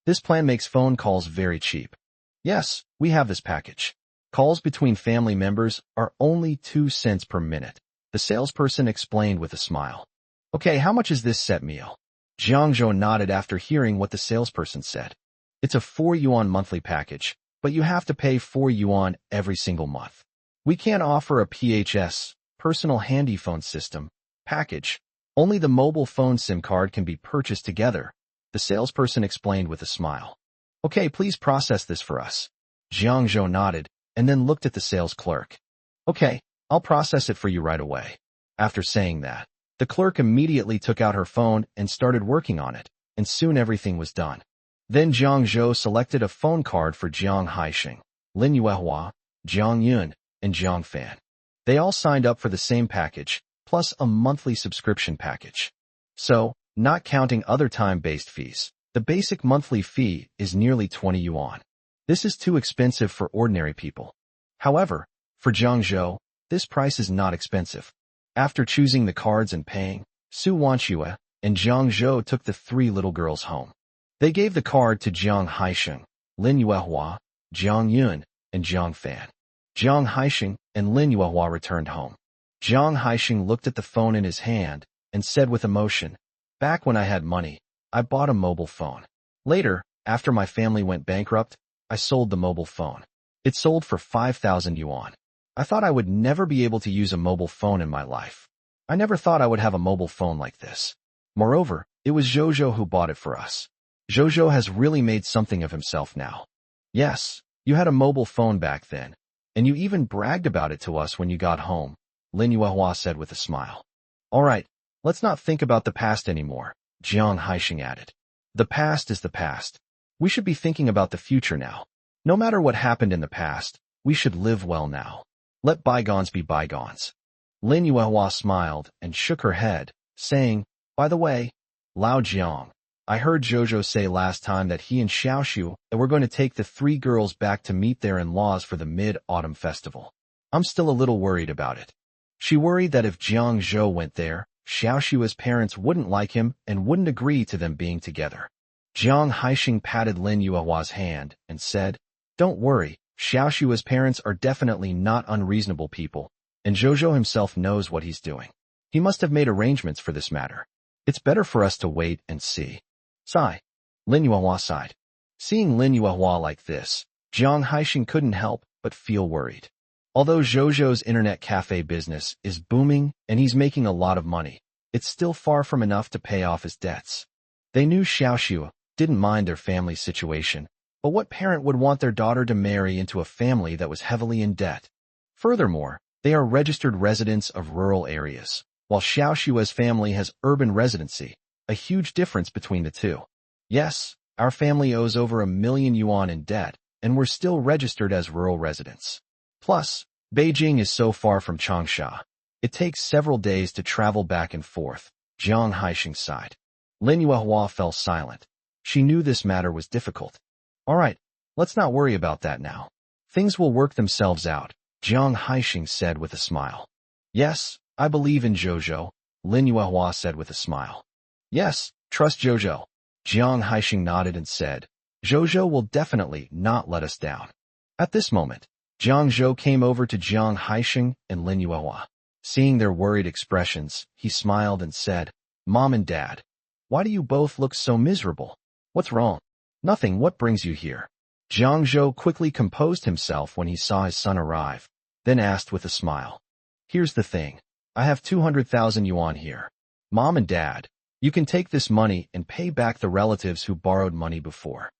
This plan makes phone calls very cheap. Yes, we have this package. Calls between family members are only 2 cents per minute, the salesperson explained with a smile. Okay, how much is this set meal? Jiang Zhou nodded after hearing what the salesperson said. It's a 4 yuan monthly package, but you have to pay 4 yuan every single month. We can't offer a PHS, personal handy phone system, package. Only the mobile phone SIM card can be purchased together, the salesperson explained with a smile. Okay, please process this for us. Jiang Zhou nodded and then looked at the sales clerk. Okay, I'll process it for you right away. After saying that, the clerk immediately took out her phone and started working on it, and soon everything was done. Then Jiang Zhou selected a phone card for Jiang Haixing, Lin Yuehua, Jiang Yun, and Jiang Fan. They all signed up for the same package, plus a monthly subscription package. So, not counting other time-based fees, the basic monthly fee is nearly 20 yuan. This is too expensive for ordinary people. However, for Jiang Zhou, this price is not expensive. After choosing the cards and paying, Su Wanxue and Jiang Zhou took the 3 little girls home. They gave the card to Jiang Haixing, Lin Yuehua, Jiang Yun, and Jiang Fan. Jiang Haixing and Lin Yuehua returned home. Jiang Haixing looked at the phone in his hand and said with emotion, "Back when I had money, I bought a mobile phone. Later, after my family went bankrupt, I sold the mobile phone. It sold for 5,000 yuan. I thought I would never be able to use a mobile phone in my life. I never thought I would have a mobile phone like this. Moreover, it was Jojo who bought it for us. Jojo has really made something of himself now. Yes, you had a mobile phone back then, and you even bragged about it to us when you got home," Lin Yuehua said with a smile. "All right, let's not think about the past anymore," Jiang Haixing added. "The past is the past. We should be thinking about the future now. No matter what happened in the past, we should live well now. Let bygones be bygones." Lin Yuehua smiled and shook her head, saying, "By the way, Lao Jiang, I heard Jojo say last time that he and Xiaoxiu were going to take the 3 girls back to meet their in-laws for the Mid-Autumn Festival. I'm still a little worried about it." She worried that if Jiang Zhou went there, Xiaoxiu's parents wouldn't like him and wouldn't agree to them being together. Jiang Haixing patted Lin Yuehua's hand and said, "Don't worry, Xiaoxiu's parents are definitely not unreasonable people, and Jojo himself knows what he's doing. He must have made arrangements for this matter. It's better for us to wait and see." Sigh. Lin Yuehua sighed. Seeing Lin Yuehua like this, Jiang Haixing couldn't help but feel worried. Although Jojo's internet cafe business is booming and he's making a lot of money, it's still far from enough to pay off his debts. They knew Xiaoxiu didn't mind their family situation, but what parent would want their daughter to marry into a family that was heavily in debt? Furthermore, they are registered residents of rural areas, while Xiaoxiu's family has urban residency, a huge difference between the two. Yes, our family owes over 1 million yuan in debt, and we're still registered as rural residents. Plus, Beijing is so far from Changsha. It takes several days to travel back and forth, Jiang Haixing sighed. Lin Yuehua fell silent. She knew this matter was difficult. All right, let's not worry about that now. Things will work themselves out, Jiang Haixing said with a smile. Yes, I believe in Jojo, Lin Yuehua said with a smile. Yes, trust Jojo. Jiang Haixing nodded and said, Jojo will definitely not let us down. At this moment, Jiang Zhou came over to Jiang Haixing and Lin Yuehua. Seeing their worried expressions, he smiled and said, Mom and Dad, why do you both look so miserable? What's wrong? Nothing. What brings you here? Jiang Zhou quickly composed himself when he saw his son arrive, then asked with a smile. Here's the thing. I have 200,000 yuan here. Mom and Dad, you can take this money and pay back the relatives who borrowed money before.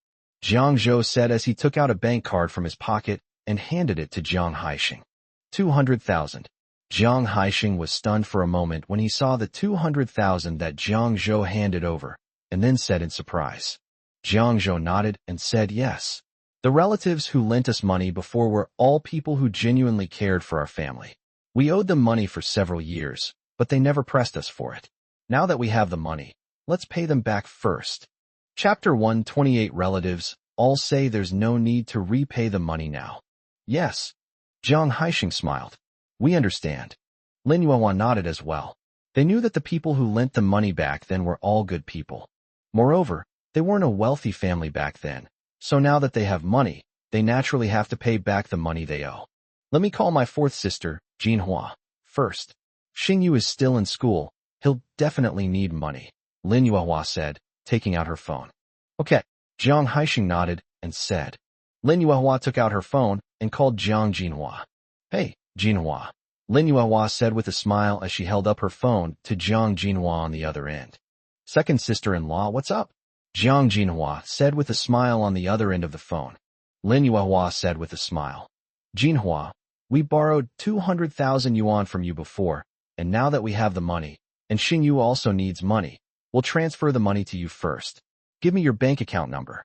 Jiang Zhou said as he took out a bank card from his pocket and handed it to Jiang Haixing. 200,000. Jiang Haixing was stunned for a moment when he saw the 200,000 that Jiang Zhou handed over, and then said in surprise. Jiang Zhou nodded and said yes. The relatives who lent us money before were all people who genuinely cared for our family. We owed them money for several years, but they never pressed us for it. Now that we have the money, let's pay them back first. Chapter 128 Relatives all say there's no need to repay the money now. Yes. Jiang Haixing smiled. We understand. Lin Yuehua nodded as well. They knew that the people who lent the money back then were all good people. Moreover, they weren't a wealthy family back then, so now that they have money, they naturally have to pay back the money they owe. Let me call my fourth sister, Jinhua, first. Xingyu is still in school. He'll definitely need money, Lin Yuehua said, taking out her phone. Okay. Jiang Haixing nodded and said. Lin Yuehua took out her phone and called Jiang Jinhua. Hey, Jinhua, Lin Yuehua said with a smile as she held up her phone to Jiang Jinhua on the other end. Second sister-in-law, what's up? Jiang Jinhua said with a smile on the other end of the phone. Lin Yuehua said with a smile. Jinhua, we borrowed 200,000 yuan from you before, and now that we have the money, and Xingyu also needs money, we'll transfer the money to you first. Give me your bank account number.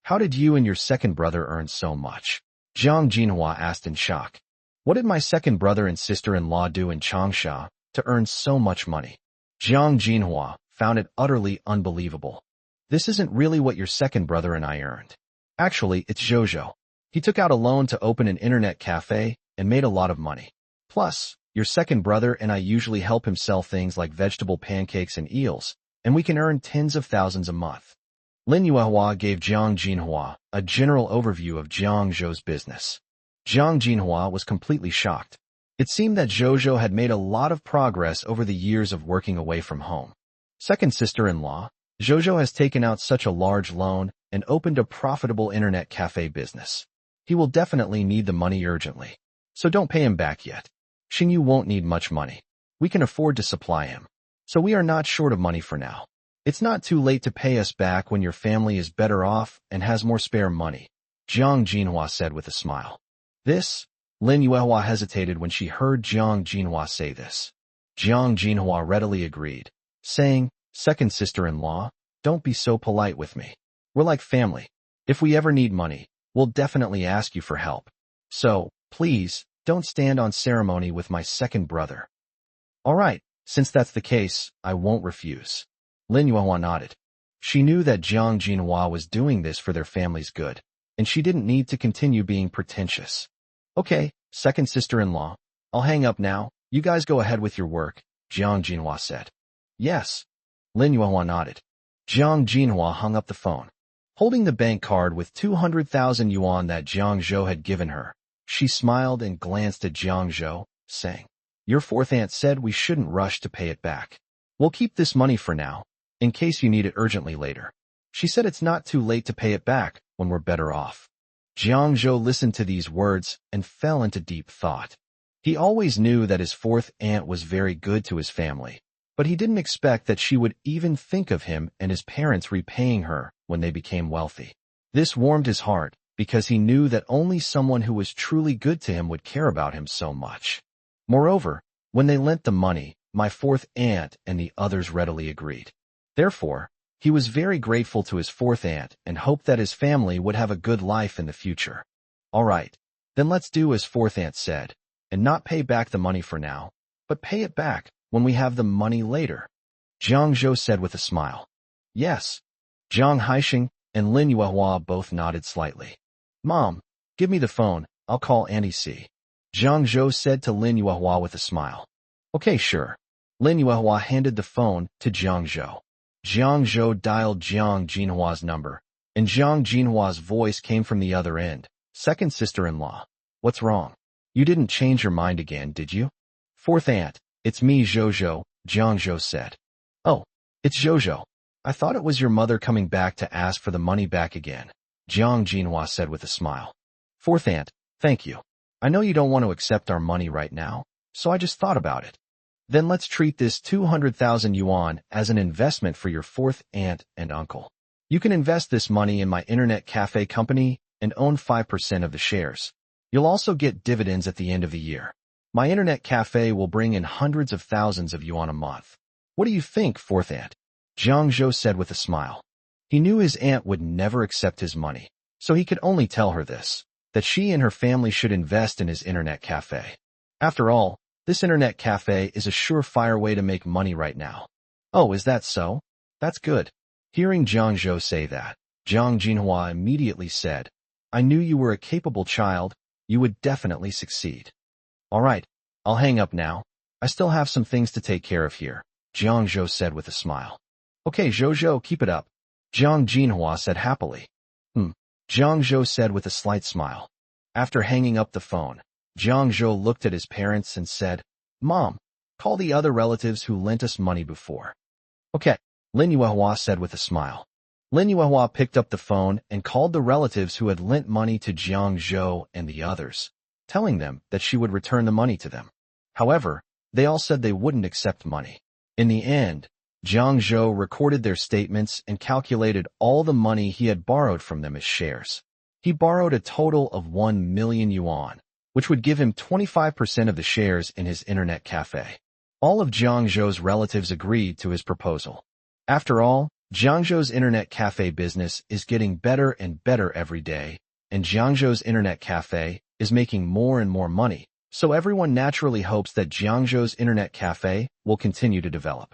How did you and your second brother earn so much? Jiang Jinhua asked in shock. What did my second brother and sister-in-law do in Changsha to earn so much money? Jiang Jinhua found it utterly unbelievable. This isn't really what your second brother and I earned. Actually, it's Zhozhou. He took out a loan to open an internet cafe and made a lot of money. Plus, your second brother and I usually help him sell things like vegetable pancakes and eels, and we can earn tens of thousands a month. Lin Yuehua gave Jiang Jinhua a general overview of Jiang Zhou's business. Jiang Jinhua was completely shocked. It seemed that Zhozhou had made a lot of progress over the years of working away from home. Second sister-in-law, Zhozhou has taken out such a large loan and opened a profitable internet cafe business. He will definitely need the money urgently. So don't pay him back yet. Xingyu won't need much money. We can afford to supply him. So we are not short of money for now. It's not too late to pay us back when your family is better off and has more spare money, Jiang Jinhua said with a smile. This? Lin Yuehua hesitated when she heard Jiang Jinhua say this. Jiang Jinhua readily agreed, saying, Second sister-in-law, don't be so polite with me. We're like family. If we ever need money, we'll definitely ask you for help. So, please, don't stand on ceremony with my second brother. All right, since that's the case, I won't refuse. Lin Yuehua nodded. She knew that Jiang Jinhua was doing this for their family's good, and she didn't need to continue being pretentious. Okay, second sister-in-law, I'll hang up now. You guys go ahead with your work, Jiang Jinhua said. Yes. Lin Yuehua nodded. Jiang Jinhua hung up the phone. Holding the bank card with 200,000 yuan that Jiang Zhou had given her, she smiled and glanced at Jiang Zhou, saying, Your fourth aunt said we shouldn't rush to pay it back. We'll keep this money for now, in case you need it urgently later. She said it's not too late to pay it back when we're better off. Jiang Zhou listened to these words and fell into deep thought. He always knew that his fourth aunt was very good to his family, but he didn't expect that she would even think of him and his parents repaying her when they became wealthy. This warmed his heart because he knew that only someone who was truly good to him would care about him so much. Moreover, when they lent the money, my fourth aunt and the others readily agreed. Therefore, he was very grateful to his fourth aunt and hoped that his family would have a good life in the future. All right, then let's do as fourth aunt said, and not pay back the money for now, but pay it back when we have the money later, Jiang Zhou said with a smile. Yes. Jiang Haixing and Lin Yuehua both nodded slightly. Mom, give me the phone, I'll call Auntie C. Jiang Zhou said to Lin Yuehua with a smile. Okay, sure. Lin Yuehua handed the phone to Jiang Zhou. Jiang Zhou dialed Jiang Jinhua's number, and Jiang Jinhua's voice came from the other end. Second sister-in-law. What's wrong? You didn't change your mind again, did you? Fourth aunt, it's me Zhozhou, Jiang Zhou said. Oh, it's Zhozhou. I thought it was your mother coming back to ask for the money back again, Jiang Jinhua said with a smile. Fourth aunt, thank you. I know you don't want to accept our money right now, so I just thought about it. Then let's treat this 200,000 yuan as an investment for your fourth aunt and uncle. You can invest this money in my internet cafe company and own 5% of the shares. You'll also get dividends at the end of the year. My internet cafe will bring in hundreds of thousands of yuan a month. What do you think, fourth aunt? Jiang Zhou said with a smile. He knew his aunt would never accept his money, so he could only tell her this, that she and her family should invest in his internet cafe. After all, this internet cafe is a surefire way to make money right now. Oh, is that so? That's good. Hearing Jiang Zhou say that, Jiang Jinhua immediately said, I knew you were a capable child. You would definitely succeed. All right, I'll hang up now. I still have some things to take care of here, Jiang Zhou said with a smile. Okay, Zhozhou, keep it up, Jiang Jinhua said happily. Jiang Zhou said with a slight smile. After hanging up the phone, Jiang Zhou looked at his parents and said, "Mom, call the other relatives who lent us money before." "Okay," Lin Yuehua said with a smile. Lin Yuehua picked up the phone and called the relatives who had lent money to Jiang Zhou and the others, telling them that she would return the money to them. However, they all said they wouldn't accept money. In the end, Jiang Zhou recorded their statements and calculated all the money he had borrowed from them as shares. He borrowed a total of 1 million yuan, which would give him 25% of the shares in his internet cafe. All of Jiang Zhou's relatives agreed to his proposal. After all, Jiang Zhou's internet cafe business is getting better and better every day, and Jiang Zhou's internet cafe is making more and more money, so everyone naturally hopes that Jiang Zhou's internet cafe will continue to develop.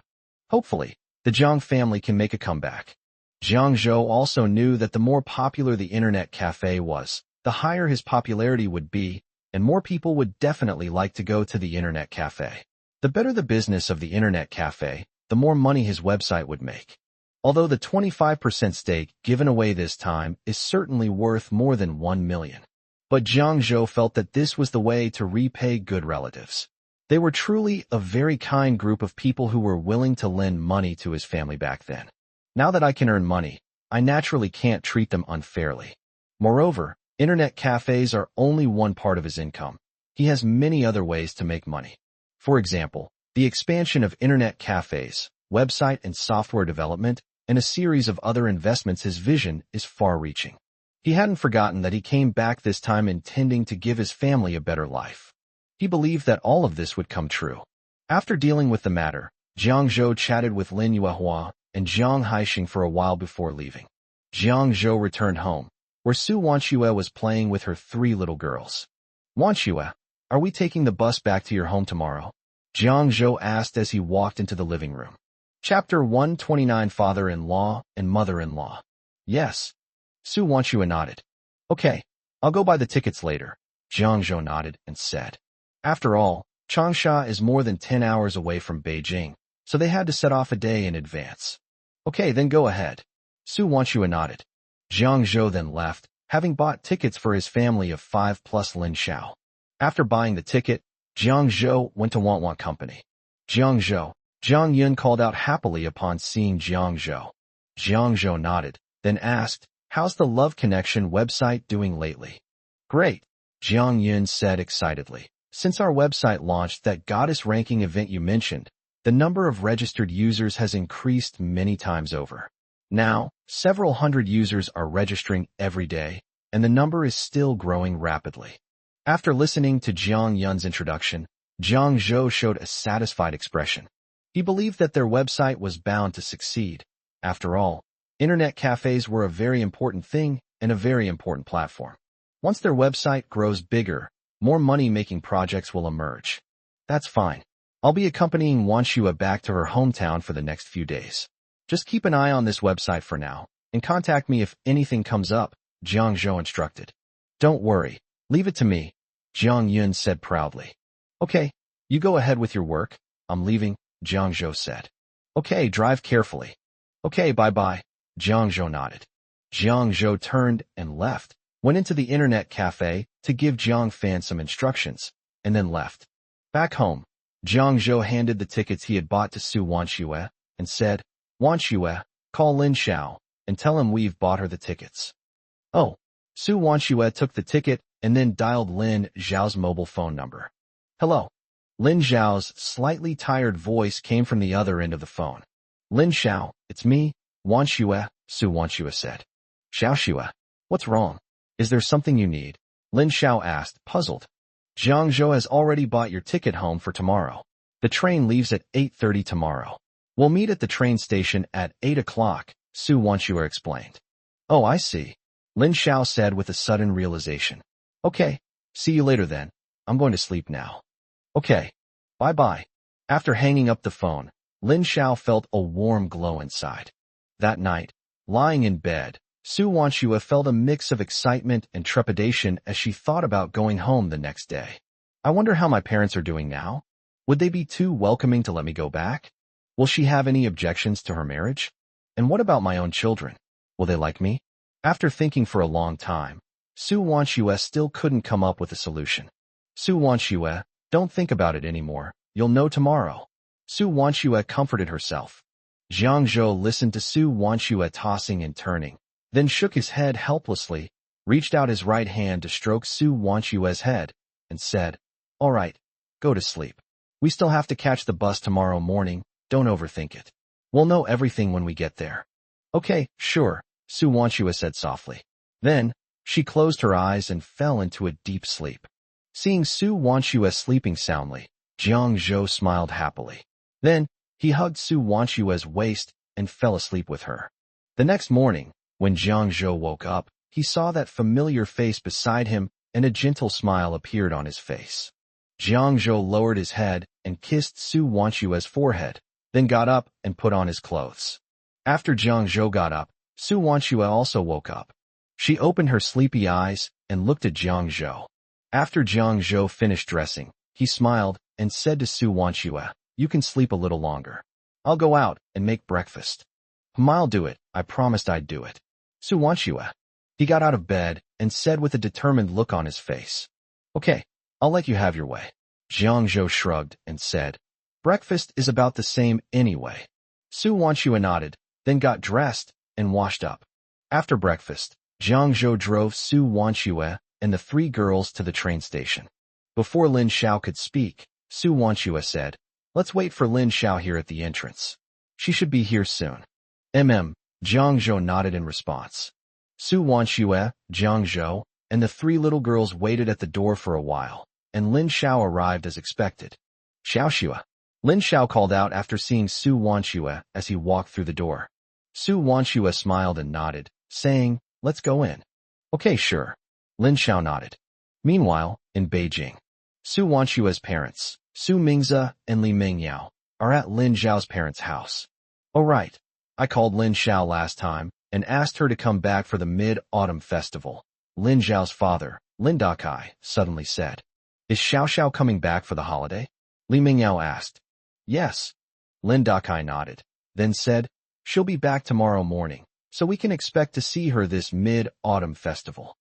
Hopefully, the Jiang family can make a comeback. Jiang Zhou also knew that the more popular the internet cafe was, the higher his popularity would be, and more people would definitely like to go to the internet cafe. The better the business of the internet cafe, the more money his website would make. Although the 25% stake given away this time is certainly worth more than 1 million. But Jiang Zhou felt that this was the way to repay good relatives. They were truly a very kind group of people who were willing to lend money to his family back then. Now that I can earn money, I naturally can't treat them unfairly. Moreover, internet cafes are only one part of his income. He has many other ways to make money. For example, the expansion of internet cafes, website and software development, and a series of other investments. His vision is far-reaching. He hadn't forgotten that he came back this time intending to give his family a better life. He believed that all of this would come true. After dealing with the matter, Jiang Zhou chatted with Lin Yuehua and Jiang Haixing for a while before leaving. Jiang Zhou returned home, where Su Wanxue was playing with her 3 little girls. "Wanxue, are we taking the bus back to your home tomorrow?" Jiang Zhou asked as he walked into the living room. Chapter 129 Father-in-Law and Mother-in-Law. "Yes." Su Wanxue nodded. "Okay, I'll go buy the tickets later." Jiang Zhou nodded and said. After all, Changsha is more than 10 hours away from Beijing, so they had to set off a day in advance. "Okay, then go ahead." Su Wanxue nodded. Jiang Zhou then left, having bought tickets for his family of 5 plus Lin Xiao. After buying the ticket, Jiang Zhou went to Want Company. "Jiang Zhou." Jiang Yun called out happily upon seeing Jiang Zhou. Jiang Zhou nodded, then asked, "How's the Love Connection website doing lately?" "Great," Jiang Yun said excitedly. "Since our website launched that goddess ranking event you mentioned, the number of registered users has increased many times over. Now, several hundred users are registering every day, and the number is still growing rapidly." After listening to Jiang Yun's introduction, Jiang Zhou showed a satisfied expression. He believed that their website was bound to succeed. After all, internet cafes were a very important thing and a very important platform. Once their website grows bigger, more money-making projects will emerge. "That's fine. I'll be accompanying Wanxue back to her hometown for the next few days. Just keep an eye on this website for now, and contact me if anything comes up," Jiang Zhou instructed. "Don't worry. Leave it to me," Jiang Yun said proudly. "Okay, you go ahead with your work. I'm leaving," Jiang Zhou said. "Okay, drive carefully." "Okay, bye-bye," Jiang Zhou nodded. Jiang Zhou turned and left, went into the internet cafe to give Jiang Fan some instructions, and then left. Back home, Jiang Zhou handed the tickets he had bought to Su Wanxue and said, "Wanxue, call Lin Xiao and tell him we've bought her the tickets." "Oh." Su Wanxue took the ticket and then dialed Lin Xiao's mobile phone number. "Hello." Lin Xiao's slightly tired voice came from the other end of the phone. "Lin Xiao, it's me, Wanxue," Su Wanxue said. "Xiaoxue, what's wrong? Is there something you need?" Lin Xiao asked, puzzled. "Jiang Zhou has already bought your ticket home for tomorrow. The train leaves at 8:30 tomorrow. We'll meet at the train station at 8 o'clock, Su Wanxue explained. "Oh, I see," Lin Xiao said with a sudden realization. "Okay, see you later then. I'm going to sleep now." "Okay, bye-bye." After hanging up the phone, Lin Xiao felt a warm glow inside. That night, lying in bed, Su Wanxue felt a mix of excitement and trepidation as she thought about going home the next day. "I wonder how my parents are doing now. Would they be too welcoming to let me go back? Will she have any objections to her marriage? And what about my own children? Will they like me?" After thinking for a long time, Su Wanshue still couldn't come up with a solution. Su Wanshue, don't think about it anymore. You'll know tomorrow. Su Wanshue comforted herself. Jiang Zhou listened to Su Wanshue tossing and turning, then shook his head helplessly, reached out his right hand to stroke Su Wanshue's head, and said, "All right, go to sleep. We still have to catch the bus tomorrow morning, don't overthink it. We'll know everything when we get there." "Okay, sure," Su Wanshue said softly. Then, she closed her eyes and fell into a deep sleep. Seeing Su Wanshue sleeping soundly, Jiang Zhou smiled happily. Then, he hugged Su Wanshue's waist and fell asleep with her. The next morning, when Jiang Zhou woke up, he saw that familiar face beside him and a gentle smile appeared on his face. Jiang Zhou lowered his head and kissed Su Wanshue's forehead, then got up and put on his clothes. After Jiang Zhou got up, Su Wanshue also woke up. She opened her sleepy eyes and looked at Jiang Zhou. After Jiang Zhou finished dressing, he smiled and said to Su Wanshue, "You can sleep a little longer. I'll go out and make breakfast." "I'll do it, I promised I'd do it." Su Wanshue. He got out of bed and said with a determined look on his face, "Okay, I'll let you have your way." Jiang Zhou shrugged and said, "Breakfast is about the same anyway." Su Wanshue nodded, then got dressed and washed up. After breakfast, Jiang Zhou drove Su Wanshue and the three girls to the train station. Before Lin Xiao could speak, Su Wanshue said, "Let's wait for Lin Xiao here at the entrance. She should be here soon." Jiang Zhou nodded in response. Su Wanshue, Jiang Zhou, and the three little girls waited at the door for a while, and Lin Xiao arrived as expected. "Xiaoxue," Lin Xiao called out after seeing Su Wanshue as he walked through the door. Su Wanshue smiled and nodded, saying, "Let's go in." "Okay, sure." Lin Xiao nodded. Meanwhile, in Beijing, Su Wanshue's parents, Su Mingze and Li Mingyao, are at Lin Xiao's parents' house. "Oh right, I called Lin Xiao last time and asked her to come back for the Mid-Autumn Festival," Lin Xiao's father, Lin Dakai, suddenly said. "Is Xiao coming back for the holiday?" Li Mingyao asked. "Yes." Lin Dakai nodded, then said, "She'll be back tomorrow morning, so we can expect to see her this Mid-Autumn Festival.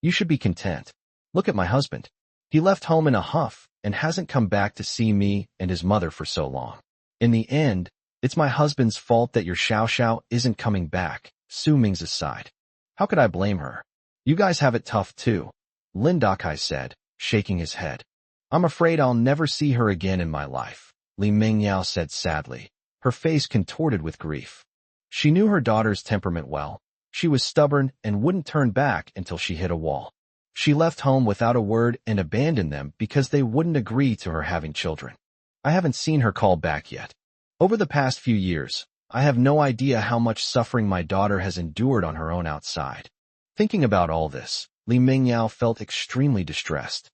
You should be content. Look at my husband. He left home in a huff and hasn't come back to see me and his mother for so long. In the end, it's my husband's fault that your Xiao isn't coming back," Su Mingze sighed. "How could I blame her? You guys have it tough too," Lin Dakai said, shaking his head. "I'm afraid I'll never see her again in my life," Li Mingyao said sadly, her face contorted with grief. She knew her daughter's temperament well. She was stubborn and wouldn't turn back until she hit a wall. She left home without a word and abandoned them because they wouldn't agree to her having children. I haven't seen her call back yet. Over the past few years, I have no idea how much suffering my daughter has endured on her own outside." Thinking about all this, Li Mingyao felt extremely distressed.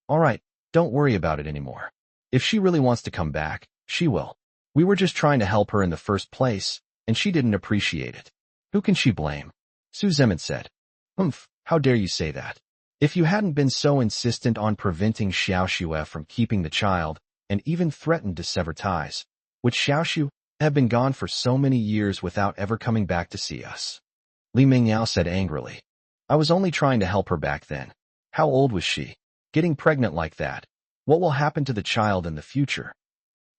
"All right, don't worry about it anymore. If she really wants to come back, she will. We were just trying to help her in the first place, and she didn't appreciate it. Who can she blame?" Su Zemin said. How dare you say that? If you hadn't been so insistent on preventing Xiaoxue from keeping the child, and even threatened to sever ties, would Xiaoxue have been gone for so many years without ever coming back to see us?" Li Mingyao said angrily. "I was only trying to help her back then. How old was she? Getting pregnant like that. What will happen to the child in the future?"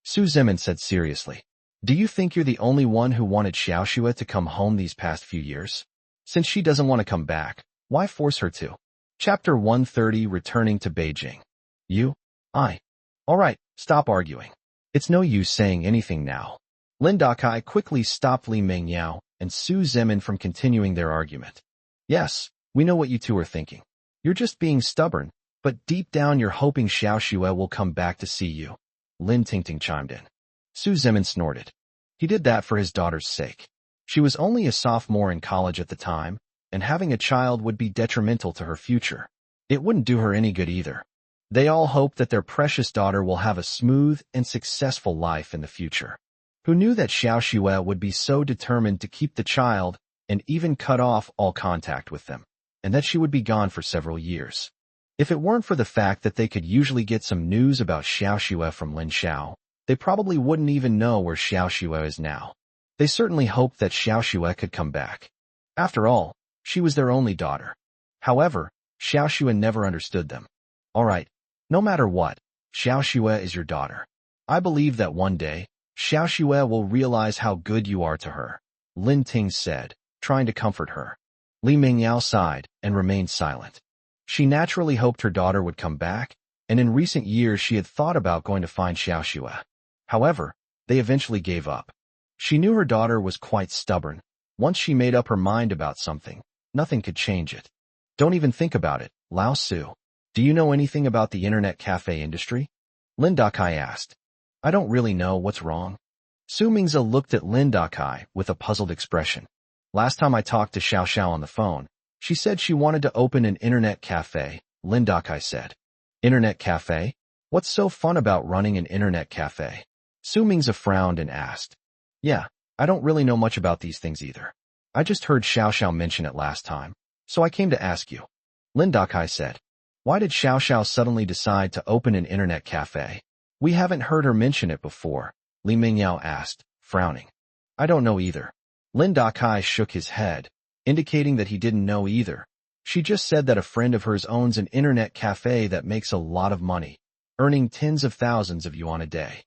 Su Zemin said seriously. "Do you think you're the only one who wanted Xiaoxue to come home these past few years? Since she doesn't want to come back, why force her to?" Chapter 130, Returning to Beijing. All right, stop arguing. It's no use saying anything now. Lin Dakai quickly stopped Li Mingyao and Su Zemin from continuing their argument. "Yes, we know what you two are thinking. You're just being stubborn, but deep down you're hoping Xiaoxue will come back to see you," Lin Tingting chimed in. Su Zemin snorted. He did that for his daughter's sake. She was only a sophomore in college at the time, and having a child would be detrimental to her future. It wouldn't do her any good either. They all hoped that their precious daughter will have a smooth and successful life in the future. Who knew that Xiaoxue would be so determined to keep the child and even cut off all contact with them, and that she would be gone for several years? If it weren't for the fact that they could usually get some news about Xiaoxue from Lin Xiao, they probably wouldn't even know where Xiaoxue is now. They certainly hoped that Xiaoxue could come back. After all, She was their only daughter. However, Xiao Xue never understood them. All right, no matter what, Xiao Xue is your daughter. I believe that one day, Xiao Xue will realize how good you are to her, Lin Ting said, trying to comfort her. Li Mingyao sighed and remained silent. She naturally hoped her daughter would come back, and in recent years she had thought about going to find Xiao Xue. However, they eventually gave up. She knew her daughter was quite stubborn. Once she made up her mind about something, nothing could change it. Don't even think about it, Lao Su. Do you know anything about the internet cafe industry? Lin Dakai asked. I don't really know what's wrong. Su Mingze looked at Lin Dakai with a puzzled expression. Last time I talked to Xiao Xiao on the phone, she said she wanted to open an internet cafe, Lin Dakai said. Internet cafe? What's so fun about running an internet cafe? Su Mingze frowned and asked. Yeah, I don't really know much about these things either. I just heard Xiao Xiao mention it last time, so I came to ask you. Lin Dakai said. Why did Xiao Xiao suddenly decide to open an internet cafe? We haven't heard her mention it before, Li Mingyao asked, frowning. I don't know either. Lin Dakai shook his head, indicating that he didn't know either. She just said that a friend of hers owns an internet cafe that makes a lot of money, earning tens of thousands of yuan a day.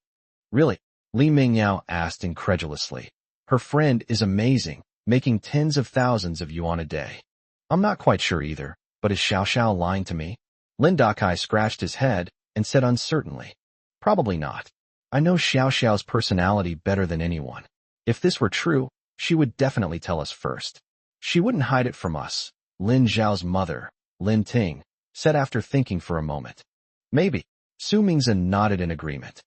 Really? Li Mingyao asked incredulously. Her friend is amazing, making tens of thousands of yuan a day. I'm not quite sure either, but is Xiao Xiao lying to me? Lin Dakai scratched his head and said uncertainly. Probably not. I know Xiao Xiao's personality better than anyone. If this were true, she would definitely tell us first. She wouldn't hide it from us, Lin Zhao's mother, Lin Ting, said after thinking for a moment. Maybe. Su Mingze nodded in agreement.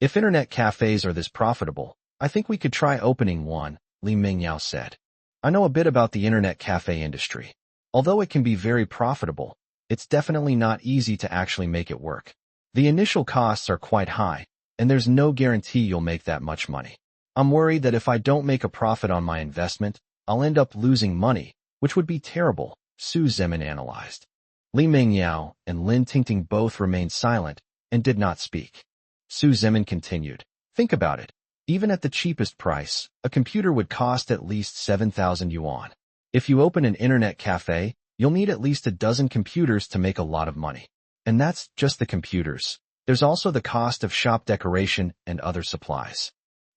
If internet cafes are this profitable, I think we could try opening one, Li Mingyao said. I know a bit about the internet cafe industry. Although it can be very profitable, it's definitely not easy to actually make it work. The initial costs are quite high, and there's no guarantee you'll make that much money. I'm worried that if I don't make a profit on my investment, I'll end up losing money, which would be terrible, Su Zemin analyzed. Li Mingyao and Lin Tingting both remained silent and did not speak. Su Zemin continued. Think about it. Even at the cheapest price, a computer would cost at least 7,000 yuan. If you open an internet cafe, you'll need at least a dozen computers to make a lot of money. And that's just the computers. There's also the cost of shop decoration and other supplies.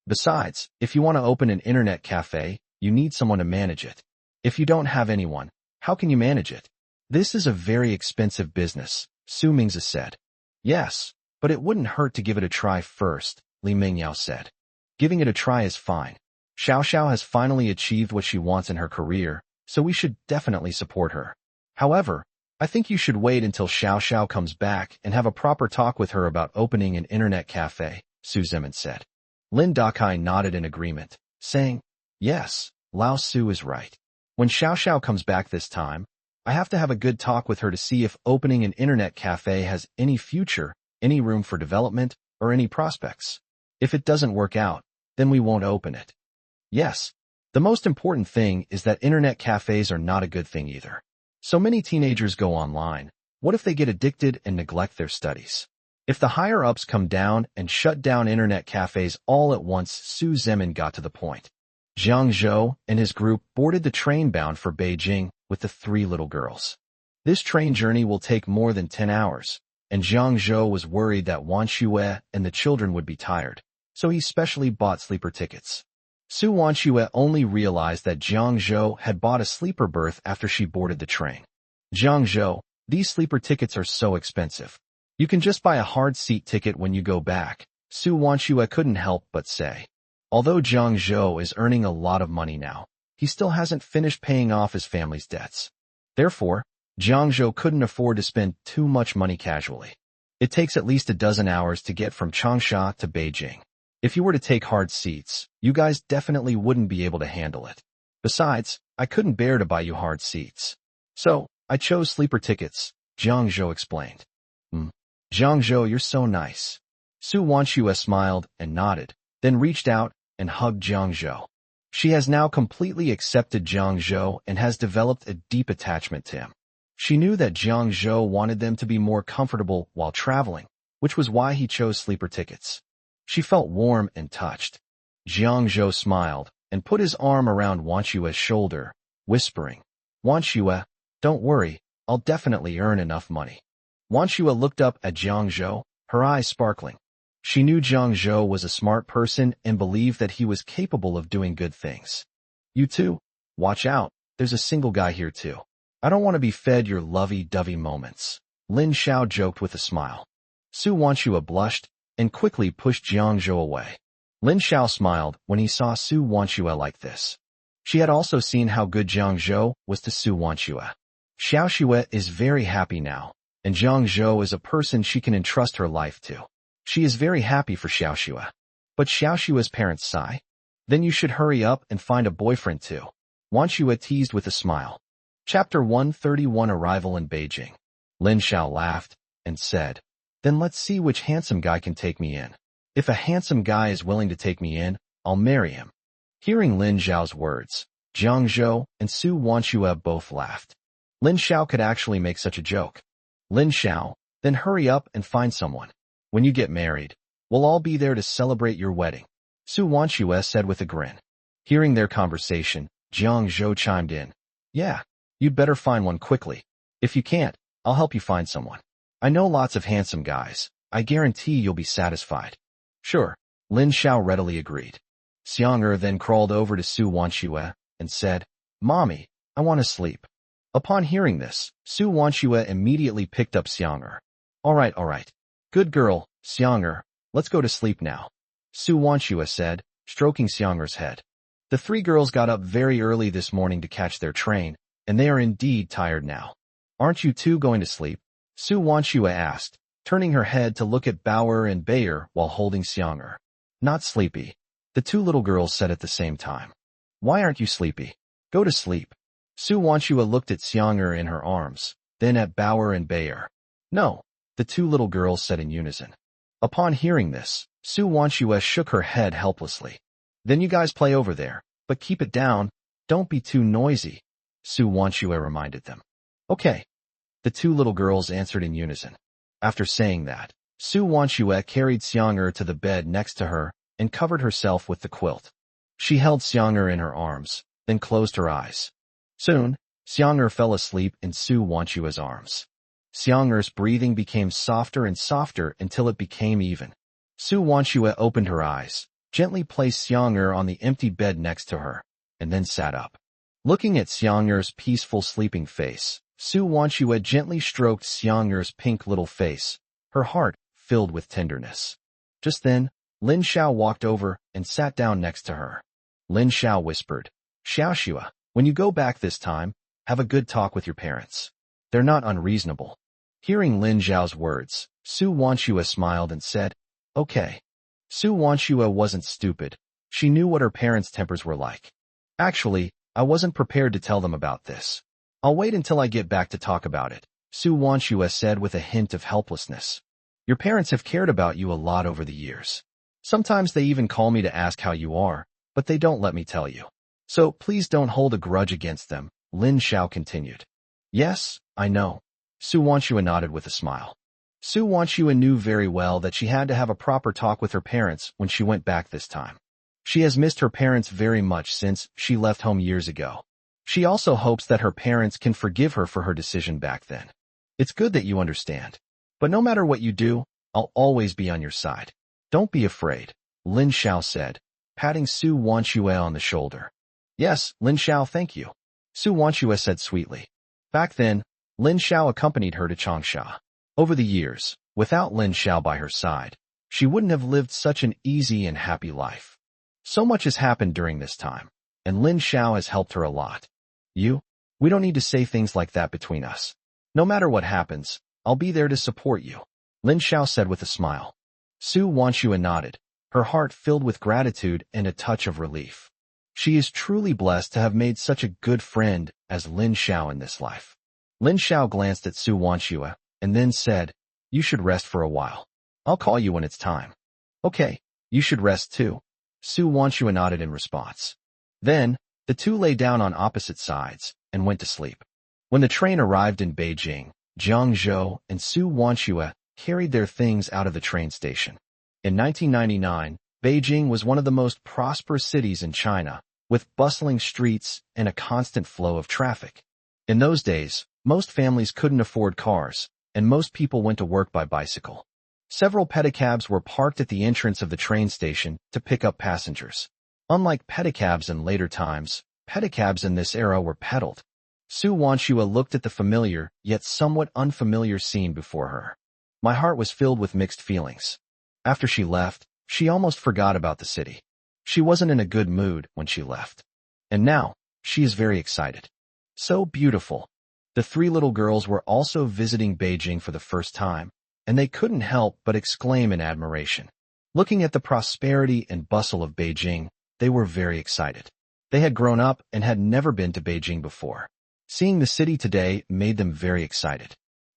Besides, if you want to open an internet cafe, you need someone to manage it. If you don't have anyone, how can you manage it? This is a very expensive business, Su Mingze said. Yes, but it wouldn't hurt to give it a try first, Li Mingyao said. Giving it a try is fine. Xiao Xiao has finally achieved what she wants in her career, so we should definitely support her. However, I think you should wait until Xiao Xiao comes back and have a proper talk with her about opening an internet cafe, Su Zemin said. Lin Dakai nodded in agreement, saying, Yes, Lao Su is right. When Xiao Xiao comes back this time, I have to have a good talk with her to see if opening an internet cafe has any future, any room for development, or any prospects. If it doesn't work out, then we won't open it. Yes, the most important thing is that internet cafes are not a good thing either. So many teenagers go online. What if they get addicted and neglect their studies? If the higher-ups come down and shut down internet cafes all at once, Su Zemin got to the point. Zhang Zhou and his group boarded the train bound for Beijing with the 3 little girls. This train journey will take more than 10 hours, and Zhang Zhou was worried that Wan Xue and the children would be tired, so he specially bought sleeper tickets. Su Wanxue only realized that Zhang Zhou had bought a sleeper berth after she boarded the train. Zhang Zhou, these sleeper tickets are so expensive. You can just buy a hard seat ticket when you go back, Su Wanxue couldn't help but say. Although Zhang Zhou is earning a lot of money now, he still hasn't finished paying off his family's debts. Therefore, Zhang Zhou couldn't afford to spend too much money casually. It takes at least a dozen hours to get from Changsha to Beijing. If you were to take hard seats, you guys definitely wouldn't be able to handle it. Besides, I couldn't bear to buy you hard seats. So, I chose sleeper tickets, Zhang Zhou explained. Zhang Zhou, you're so nice. Su Wanxue smiled and nodded, then reached out and hugged Zhang Zhou. She has now completely accepted Zhang Zhou and has developed a deep attachment to him. She knew that Zhang Zhou wanted them to be more comfortable while traveling, which was why he chose sleeper tickets. She felt warm and touched. Zhang Zhou smiled and put his arm around Wanxue's shoulder, whispering, Wanshua, don't worry, I'll definitely earn enough money. Wanshua looked up at Jiang Zhou, her eyes sparkling. She knew Jiang Zhou was a smart person and believed that he was capable of doing good things. You too? Watch out, there's a single guy here too. I don't want to be fed your lovey-dovey moments. Lin Xiao joked with a smile. Su Wanshua blushed and quickly pushed Jiang Zhou away. Lin Xiao smiled when he saw Su Wanshua like this. She had also seen how good Jiang Zhou was to Su Wanshua. Xiao Xue is very happy now, and Jiang Zhou is a person she can entrust her life to. She is very happy for Xiao Xue. But Xiao Xue's parents sigh. Then you should hurry up and find a boyfriend too. Wanshua teased with a smile. Chapter 131 Arrival in Beijing. Lin Xiao laughed and said, Then let's see which handsome guy can take me in. If a handsome guy is willing to take me in, I'll marry him. Hearing Lin Xiao's words, Jiang Zhou and Su Wanshua both laughed. Lin Xiao could actually make such a joke. Lin Xiao, then hurry up and find someone. When you get married, we'll all be there to celebrate your wedding, Su Wanshua said with a grin. Hearing their conversation, Jiang Zhou chimed in. Yeah, you'd better find one quickly. If you can't, I'll help you find someone. I know lots of handsome guys. I guarantee you'll be satisfied. Sure, Lin Xiao readily agreed. Xiang'er then crawled over to Su Wanshua and said, Mommy, I want to sleep. Upon hearing this, Su Wanshua immediately picked up Xiang'er. All right. Good girl, Xiang'er, let's go to sleep now, Su Wanshua said, stroking Xiang'er's head. The three girls got up very early this morning to catch their train, and they are indeed tired now. Aren't you two going to sleep? Su Wanshua asked, turning her head to look at Bauer and Bayer while holding Xiang'er. Not sleepy, the two little girls said at the same time. Why aren't you sleepy? Go to sleep. Su Wanshua looked at Xiang'er in her arms, then at Bauer and Bayer. No, the two little girls said in unison. Upon hearing this, Su Wanshua shook her head helplessly. Then you guys play over there, but keep it down, don't be too noisy, Su Wanshua reminded them. Okay. The two little girls answered in unison. After saying that, Su Wanshua carried Xiang'er to the bed next to her and covered herself with the quilt. She held Xiang'er in her arms, then closed her eyes. Soon, Xiang'er fell asleep in Su Wanshua's arms. Xiang'er's breathing became softer and softer until it became even. Su Wanshua opened her eyes, gently placed Xiang'er on the empty bed next to her, and then sat up. Looking at Xiang'er's peaceful sleeping face, Su Wanshua gently stroked Xiang'er's pink little face, her heart filled with tenderness. Just then, Lin Xiao walked over and sat down next to her. Lin Xiao whispered, Xiao Xua, when you go back this time, have a good talk with your parents. They're not unreasonable. Hearing Lin Xiao's words, Su Wanshua smiled and said, Okay. Su Wanshua wasn't stupid. She knew what her parents' tempers were like. Actually, I wasn't prepared to tell them about this. I'll wait until I get back to talk about it, Su Wanshua said with a hint of helplessness. Your parents have cared about you a lot over the years. Sometimes they even call me to ask how you are, but they don't let me tell you. So please don't hold a grudge against them, Lin Xiao continued. Yes, I know. Su Wanshua nodded with a smile. Su Wanshua knew very well that she had to have a proper talk with her parents when she went back this time. She has missed her parents very much since she left home years ago. She also hopes that her parents can forgive her for her decision back then. It's good that you understand. But no matter what you do, I'll always be on your side. Don't be afraid, Lin Xiao said, patting Su Wanshua on the shoulder. Yes, Lin Xiao, thank you, Su Wanshua said sweetly. Back then, Lin Xiao accompanied her to Changsha. Over the years, without Lin Xiao by her side, she wouldn't have lived such an easy and happy life. So much has happened during this time, and Lin Xiao has helped her a lot. We don't need to say things like that between us. No matter what happens, I'll be there to support you, Lin Xiao said with a smile. Su Wanshua nodded, her heart filled with gratitude and a touch of relief. She is truly blessed to have made such a good friend as Lin Xiao in this life. Lin Xiao glanced at Su Wanshua and then said, You should rest for a while. I'll call you when it's time. Okay, you should rest too, Su Wanshua nodded in response. Then, the two lay down on opposite sides and went to sleep. When the train arrived in Beijing, Jiang Zhou and Su Wanshua carried their things out of the train station. In 1999, Beijing was one of the most prosperous cities in China, with bustling streets and a constant flow of traffic. In those days, most families couldn't afford cars, and most people went to work by bicycle. Several pedicabs were parked at the entrance of the train station to pick up passengers. Unlike pedicabs in later times, pedicabs in this era were pedaled. Su Wanshua looked at the familiar, yet somewhat unfamiliar scene before her. My heart was filled with mixed feelings. After she left, she almost forgot about the city. She wasn't in a good mood when she left. And now, she is very excited. So beautiful. The three little girls were also visiting Beijing for the first time, and they couldn't help but exclaim in admiration. Looking at the prosperity and bustle of Beijing, they were very excited. They had grown up and had never been to Beijing before. Seeing the city today made them very excited.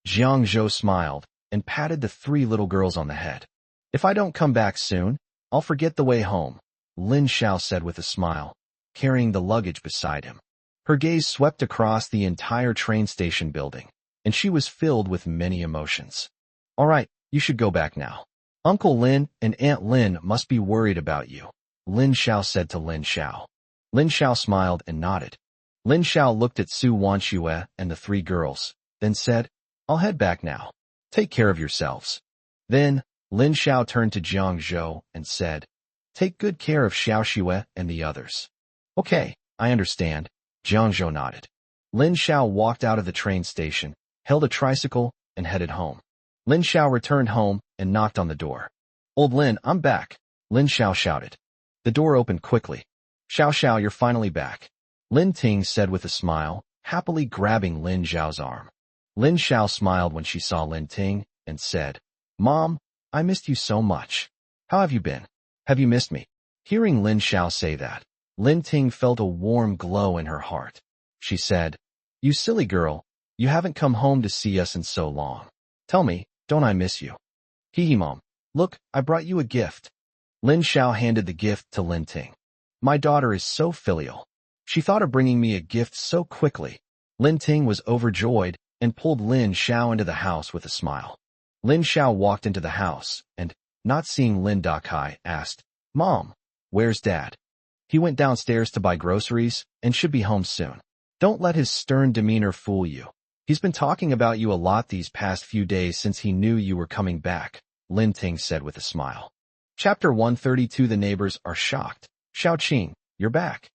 Jiang Zhou smiled and patted the three little girls on the head. If I don't come back soon, I'll forget the way home, Lin Xiao said with a smile, carrying the luggage beside him. Her gaze swept across the entire train station building, and she was filled with many emotions. All right, you should go back now. Uncle Lin and Aunt Lin must be worried about you, Lin Xiao said to Lin Xiao. Lin Xiao smiled and nodded. Lin Xiao looked at Su Wanshua and the three girls, then said, I'll head back now. Take care of yourselves. Then, Lin Xiao turned to Jiang Zhou and said, Take good care of Xiaoxue and the others. Okay, I understand, Jiang Zhou nodded. Lin Xiao walked out of the train station, held a tricycle, and headed home. Lin Xiao returned home and knocked on the door. Old Lin, I'm back, Lin Xiao shouted. The door opened quickly. Xiao, you're finally back, Lin Ting said with a smile, happily grabbing Lin Xiao's arm. Lin Xiao smiled when she saw Lin Ting and said, Mom, I missed you so much. How have you been? Have you missed me? Hearing Lin Xiao say that, Lin Ting felt a warm glow in her heart. She said, You silly girl, you haven't come home to see us in so long. Tell me, don't I miss you? Hee Mom, look, I brought you a gift. Lin Xiao handed the gift to Lin Ting. My daughter is so filial. She thought of bringing me a gift so quickly. Lin Ting was overjoyed and pulled Lin Xiao into the house with a smile. Lin Xiao walked into the house and, not seeing Lin Dakai, asked, Mom, where's Dad? He went downstairs to buy groceries and should be home soon. Don't let his stern demeanor fool you. He's been talking about you a lot these past few days since he knew you were coming back, Lin Ting said with a smile. Chapter 132. The neighbors are shocked. Xiaoqing, you're back.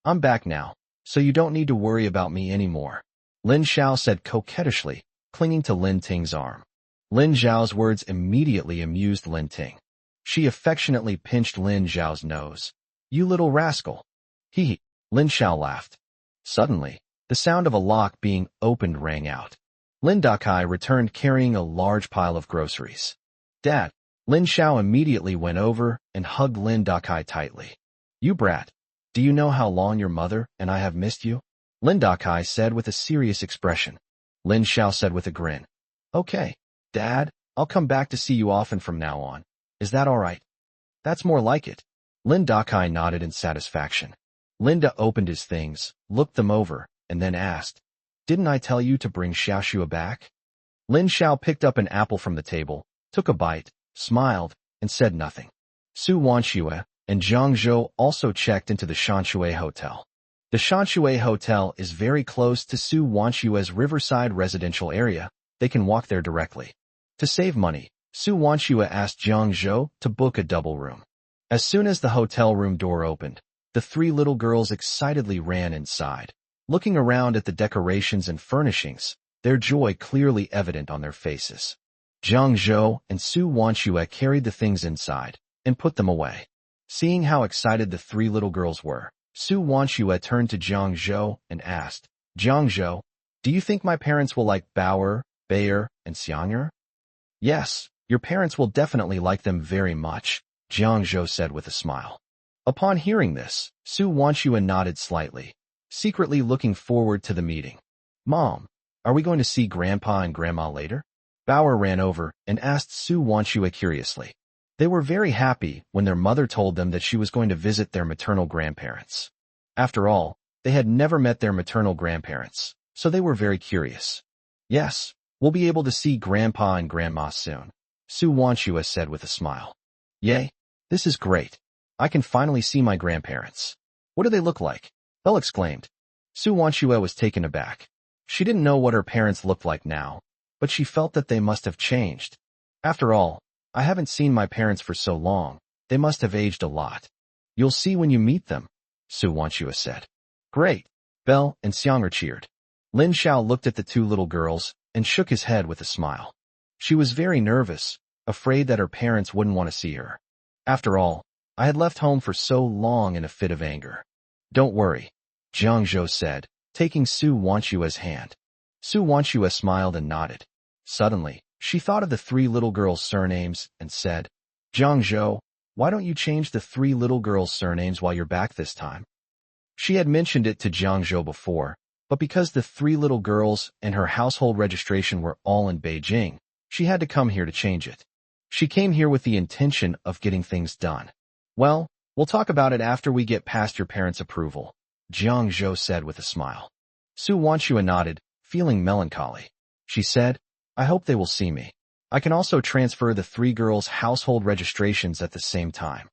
I'm back now, so you don't need to worry about me anymore, Lin Xiao said coquettishly, clinging to Lin Ting's arm. Lin Xiao's words immediately amused Lin Ting. She affectionately pinched Lin Xiao's nose. You little rascal. Hee, Lin Xiao laughed. Suddenly, the sound of a lock being opened rang out. Lin Dakai returned carrying a large pile of groceries. Dad, Lin Xiao immediately went over and hugged Lin Dakai tightly. You brat. Do you know how long your mother and I have missed you? Lin Dakai said with a serious expression. Lin Xiao said with a grin. Okay, Dad, I'll come back to see you often from now on. Is that all right? That's more like it. Lin Dakai nodded in satisfaction. Linda opened his things, looked them over, and then asked, Didn't I tell you to bring Xiaoxue back? Lin Xiao picked up an apple from the table, took a bite, smiled, and said nothing. Su Wanshua and Jiang Zhou also checked into the Shanshui Hotel. The Shanshui Hotel is very close to Su Wanshua's riverside residential area. They can walk there directly. To save money, Su Wanshua asked Jiang Zhou to book a double room. As soon as the hotel room door opened, the three little girls excitedly ran inside. Looking around at the decorations and furnishings, their joy clearly evident on their faces. Jiang Zhou and Su Wanshua carried the things inside and put them away. Seeing how excited the three little girls were, Su Wanshua turned to Jiang Zhou and asked, Jiang Zhou, do you think my parents will like Bauer, Bayer, and Xiang'er? Yes, your parents will definitely like them very much, Jiang Zhou said with a smile. Upon hearing this, Su Wanshua nodded slightly, secretly looking forward to the meeting. Mom, are we going to see Grandpa and Grandma later? Bauer ran over and asked Su Wanshua curiously. They were very happy when their mother told them that she was going to visit their maternal grandparents. After all, they had never met their maternal grandparents, so they were very curious. Yes, we'll be able to see Grandpa and Grandma soon, Su Wanshua said with a smile. Yay, this is great. I can finally see my grandparents. What do they look like? Belle exclaimed. Su Wanshua was taken aback. She didn't know what her parents looked like now, but she felt that they must have changed. After all, I haven't seen my parents for so long. They must have aged a lot. You'll see when you meet them, Su Wanchua said. Great. Belle and Xianger cheered. Lin Xiao looked at the two little girls and shook his head with a smile. She was very nervous, afraid that her parents wouldn't want to see her. After all, I had left home for so long in a fit of anger. Don't worry, Jiang Zhou said, taking Su Wanchua's hand. Su Wanchua smiled and nodded. Suddenly, she thought of the three little girls' surnames and said, Jiang Zhou, why don't you change the three little girls' surnames while you're back this time? She had mentioned it to Jiang Zhou before, but because the three little girls and her household registration were all in Beijing, she had to come here to change it. She came here with the intention of getting things done. Well, we'll talk about it after we get past your parents' approval, Jiang Zhou said with a smile. Su Wanchua nodded, feeling melancholy. She said, I hope they will see me. I can also transfer the three girls' household registrations at the same time.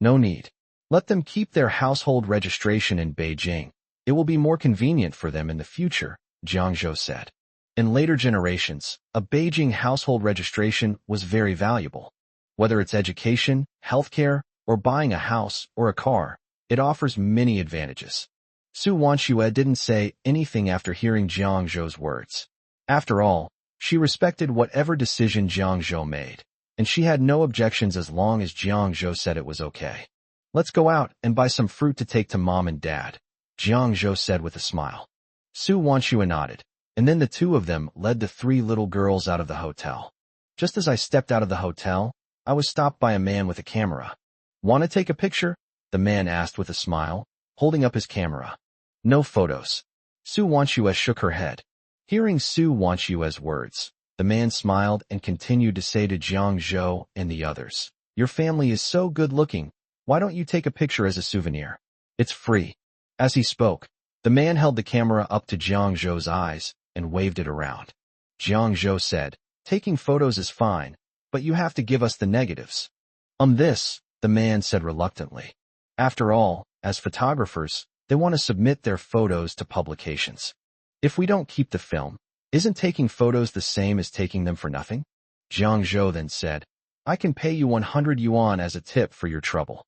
No need. Let them keep their household registration in Beijing. It will be more convenient for them in the future, Jiang Zhou said. In later generations, a Beijing household registration was very valuable. Whether it's education, healthcare, or buying a house or a car, it offers many advantages. Su Wanchua didn't say anything after hearing Jiang Zhou's words. After all, she respected whatever decision Jiang Zhou made, and she had no objections as long as Jiang Zhou said it was okay. Let's go out and buy some fruit to take to Mom and Dad, Jiang Zhou said with a smile. Su Wanchua nodded, and then the two of them led the three little girls out of the hotel. Just as I stepped out of the hotel, I was stopped by a man with a camera. Want to take a picture? The man asked with a smile, holding up his camera. No photos. Su Wanchua shook her head. Hearing Su Wanchua's words, the man smiled and continued to say to Jiang Zhou and the others, Your family is so good-looking. Why don't you take a picture as a souvenir? It's free. As he spoke, the man held the camera up to Jiang Zhou's eyes and waved it around. Jiang Zhou said, Taking photos is fine, but you have to give us the negatives. This, the man said reluctantly. After all, as photographers, they want to submit their photos to publications. If we don't keep the film, isn't taking photos the same as taking them for nothing? Jiang Zhou then said, I can pay you 100 yuan as a tip for your trouble.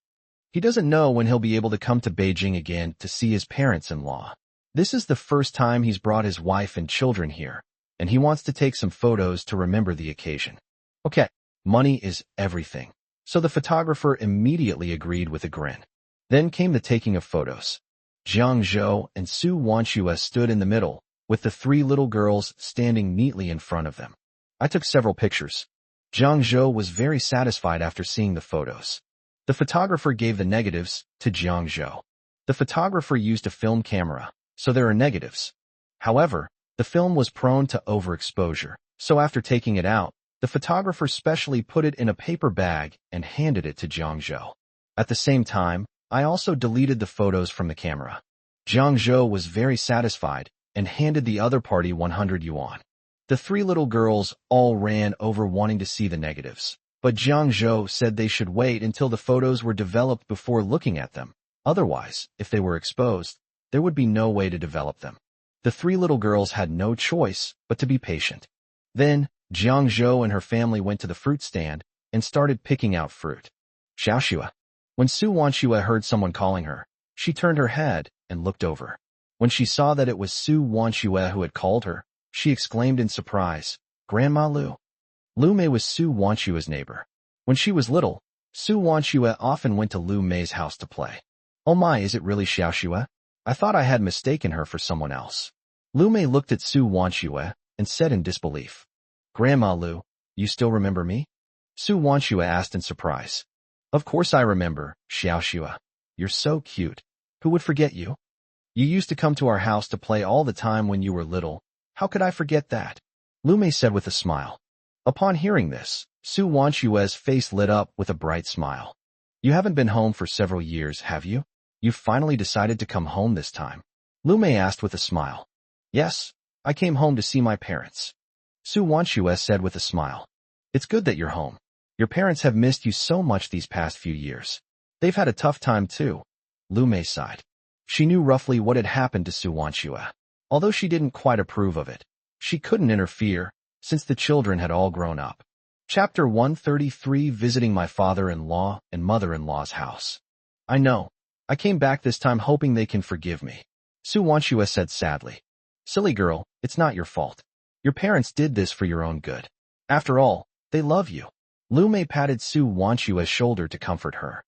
He doesn't know when he'll be able to come to Beijing again to see his parents-in-law. This is the first time he's brought his wife and children here, and he wants to take some photos to remember the occasion. Okay, money is everything. So the photographer immediately agreed with a grin. Then came the taking of photos. Jiang Zhou and Su Wanchua stood in the middle, with the three little girls standing neatly in front of them. I took several pictures. Jiang Zhou was very satisfied after seeing the photos. The photographer gave the negatives to Jiang Zhou. The photographer used a film camera, so there are negatives. However, the film was prone to overexposure, so after taking it out, the photographer specially put it in a paper bag and handed it to Jiang Zhou. At the same time, I also deleted the photos from the camera. Jiang Zhou was very satisfied and handed the other party 100 yuan. The three little girls all ran over wanting to see the negatives, but Jiang Zhou said they should wait until the photos were developed before looking at them. Otherwise, if they were exposed, there would be no way to develop them. The three little girls had no choice but to be patient. Then, Jiang Zhou and her family went to the fruit stand and started picking out fruit. Xiaoxua. When Su Wanchua heard someone calling her, she turned her head and looked over. When she saw that it was Su Wanchua who had called her, she exclaimed in surprise, Grandma Lu. Lu Mei was Su Wanchua's neighbor. When she was little, Su Wanchua often went to Lu Mei's house to play. Oh my, is it really Xiaoxua? I thought I had mistaken her for someone else. Lu Mei looked at Su Wanchua and said in disbelief, Grandma Lu, you still remember me? Su Wanchua asked in surprise. Of course I remember, Xiaoxua. You're so cute. Who would forget you? You used to come to our house to play all the time when you were little. How could I forget that? Lu Mei said with a smile. Upon hearing this, Su Wanchua's face lit up with a bright smile. You haven't been home for several years, have you? You've finally decided to come home this time. Lu Mei asked with a smile. Yes, I came home to see my parents. Su Wanchua said with a smile. It's good that you're home. Your parents have missed you so much these past few years. They've had a tough time too. Lu Mei sighed. She knew roughly what had happened to Su Wanchua. Although she didn't quite approve of it, she couldn't interfere, since the children had all grown up. Chapter 133, Visiting my father-in-law and mother-in-law's house. I know. I came back this time hoping they can forgive me, Su Wanshua said sadly. Silly girl, it's not your fault. Your parents did this for your own good. After all, they love you. Lu Mei patted Su Wanshua's shoulder to comfort her.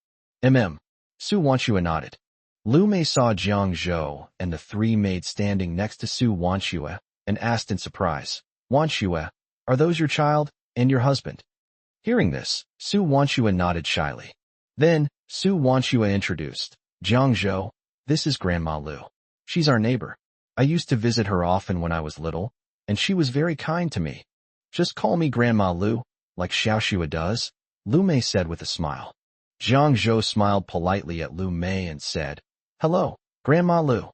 Su Wanshua nodded. Lu Mei saw Jiang Zhou and the three maids standing next to Su Wanshua and asked in surprise, Wanshua, are those your child and your husband? Hearing this, Su Wanshua nodded shyly. Then, Su Wanshua introduced, Jiang Zhou, this is Grandma Lu. She's our neighbor. I used to visit her often when I was little, and she was very kind to me. Just call me Grandma Lu, like Xiaoxua does, Lu Mei said with a smile. Jiang Zhou smiled politely at Lu Mei and said, Hello, Grandma Lu.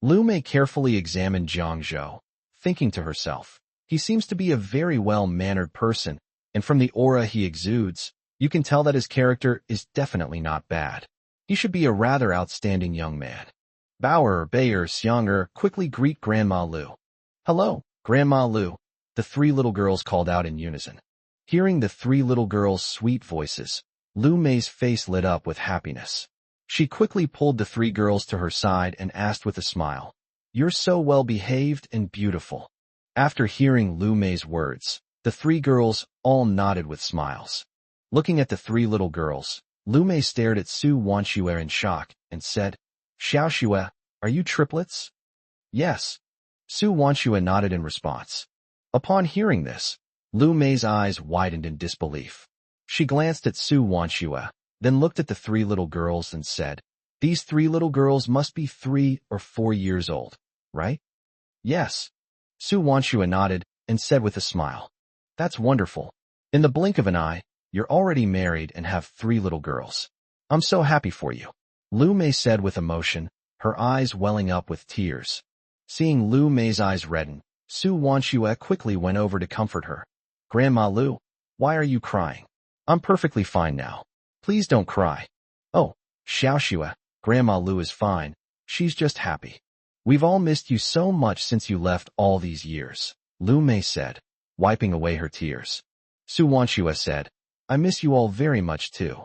Lu Mei carefully examined Jiang Zhou, thinking to herself, he seems to be a very well-mannered person, and from the aura he exudes, you can tell that his character is definitely not bad. He should be a rather outstanding young man. Bauer, Bayer, Xianger quickly greet Grandma Lu. Hello, Grandma Lu, the three little girls called out in unison. Hearing the three little girls' sweet voices, Lu Mei's face lit up with happiness. She quickly pulled the three girls to her side and asked with a smile, You're so well-behaved and beautiful. After hearing Lu Mei's words, the three girls all nodded with smiles. Looking at the three little girls, Lu Mei stared at Su Wanshua in shock and said, Xiaoxua, are you triplets? Yes. Su Wanshua nodded in response. Upon hearing this, Lu Mei's eyes widened in disbelief. She glanced at Su Wanshua, then looked at the three little girls and said, These three little girls must be 3 or 4 years old, right? Yes. Su Wanshua nodded and said with a smile, That's wonderful. In the blink of an eye, you're already married and have 3 little girls. I'm so happy for you. Lu Mei said with emotion, her eyes welling up with tears. Seeing Lu Mei's eyes redden, Su Wanshua quickly went over to comfort her. Grandma Lu, why are you crying? I'm perfectly fine now. Please don't cry. Oh, Xiaoxua, Grandma Lu is fine. She's just happy. We've all missed you so much since you left all these years, Lu Mei said, wiping away her tears. Su Wanshua said, I miss you all very much too.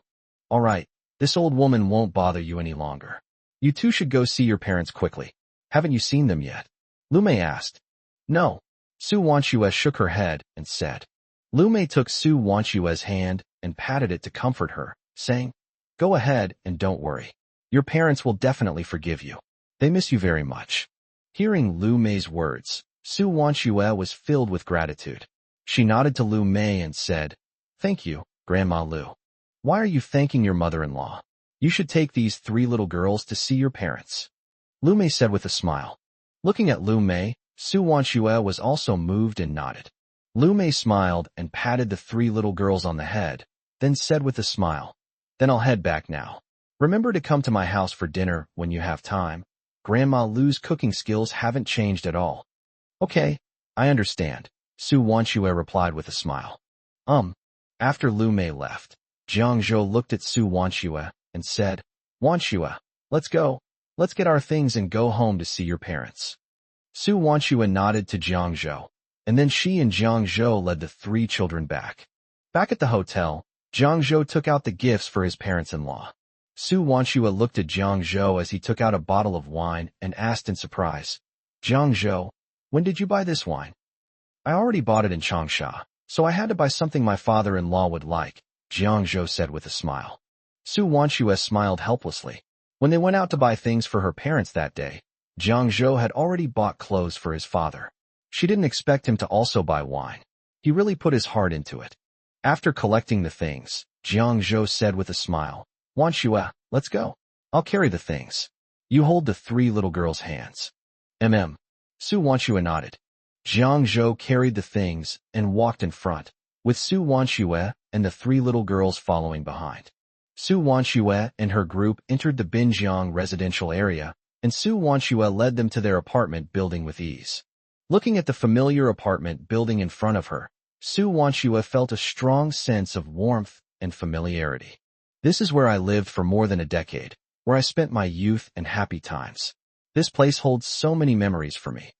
All right, this old woman won't bother you any longer. You two should go see your parents quickly. Haven't you seen them yet? Lu Mei asked. No. Su Wanshua shook her head and said. Lu Mei took Su Wanshua's hand and patted it to comfort her, saying, Go ahead and don't worry. Your parents will definitely forgive you. They miss you very much. Hearing Lu Mei's words, Su Wanshua was filled with gratitude. She nodded to Lu Mei and said, Thank you, Grandma Lu. Why are you thanking your mother-in-law? You should take these 3 little girls to see your parents. Lu Mei said with a smile. Looking at Lu Mei, Su Wanshua was also moved and nodded. Lu Mei smiled and patted the 3 little girls on the head, then said with a smile, Then I'll head back now. Remember to come to my house for dinner when you have time. Grandma Lu's cooking skills haven't changed at all. Okay, I understand, Su Wanshua replied with a smile. After Lu Mei left, Jiang Zhou looked at Su Wanshua and said, Wanshua, let's go. Let's get our things and go home to see your parents. Su Wanshua nodded to Jiang Zhou, and then she and Jiang Zhou led the 3 children back. Back at the hotel, Jiang Zhou took out the gifts for his parents-in-law. Su Wanshua looked at Jiang Zhou as he took out a bottle of wine and asked in surprise, Jiang Zhou, when did you buy this wine? I already bought it in Changsha, so I had to buy something my father-in-law would like, Jiang Zhou said with a smile. Su Wanshua smiled helplessly. When they went out to buy things for her parents that day, Jiang Zhou had already bought clothes for his father. She didn't expect him to also buy wine. He really put his heart into it. After collecting the things, Jiang Zhou said with a smile, Wanshua, let's go. I'll carry the things. You hold the 3 little girls' hands. Su Wanshua nodded. Jiang Zhou carried the things and walked in front, with Su Wanshua and the 3 little girls following behind. Su Wanshua and her group entered the Binjiang residential area, and Su Wanshua led them to their apartment building with ease. Looking at the familiar apartment building in front of her, Su Wanshua felt a strong sense of warmth and familiarity. This is where I lived for more than a decade, where I spent my youth and happy times. This place holds so many memories for me.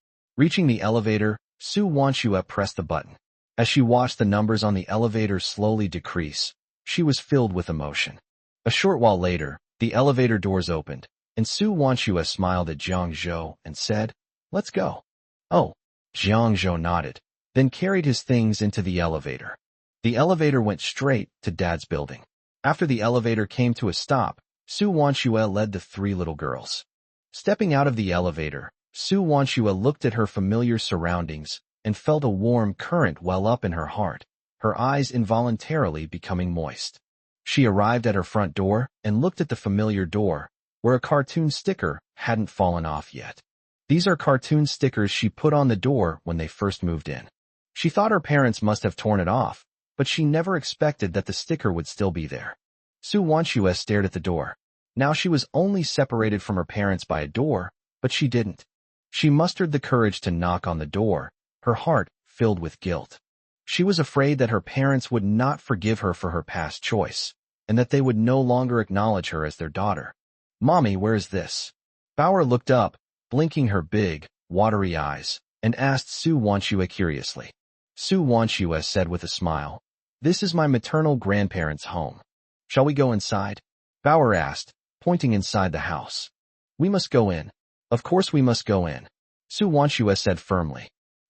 Reaching the elevator, Su Wanshue pressed the button. As she watched the numbers on the elevator slowly decrease, she was filled with emotion. A short while later, the elevator doors opened, and Su Wanshue smiled at Jiang Zhou and said, "Let's go." "Oh." Jiang Zhou nodded, then carried his things into the elevator. The elevator went straight to Dad's building. After the elevator came to a stop, Su Wanshue led the three little girls. Stepping out of the elevator, Su Wanshue looked at her familiar surroundings and felt a warm current well up in her heart, her eyes involuntarily becoming moist. She arrived at her front door and looked at the familiar door, where a cartoon sticker hadn't fallen off yet. These are cartoon stickers she put on the door when they first moved in. She thought her parents must have torn it off, but she never expected that the sticker would still be there. Su Wanshue stared at the door. Now she was only separated from her parents by a door, but she didn't. She mustered the courage to knock on the door, her heart filled with guilt. She was afraid that her parents would not forgive her for her past choice, and that they would no longer acknowledge her as their daughter. "Mommy, where is this?" Bauer looked up, blinking her big, watery eyes, and asked Su Wanshue curiously. Su Wanshue said with a smile, "This is my maternal grandparents' home. Shall we go inside?" Bauer asked, pointing inside the house. "We must go in. Of course we must go in," Su Wanshue said firmly.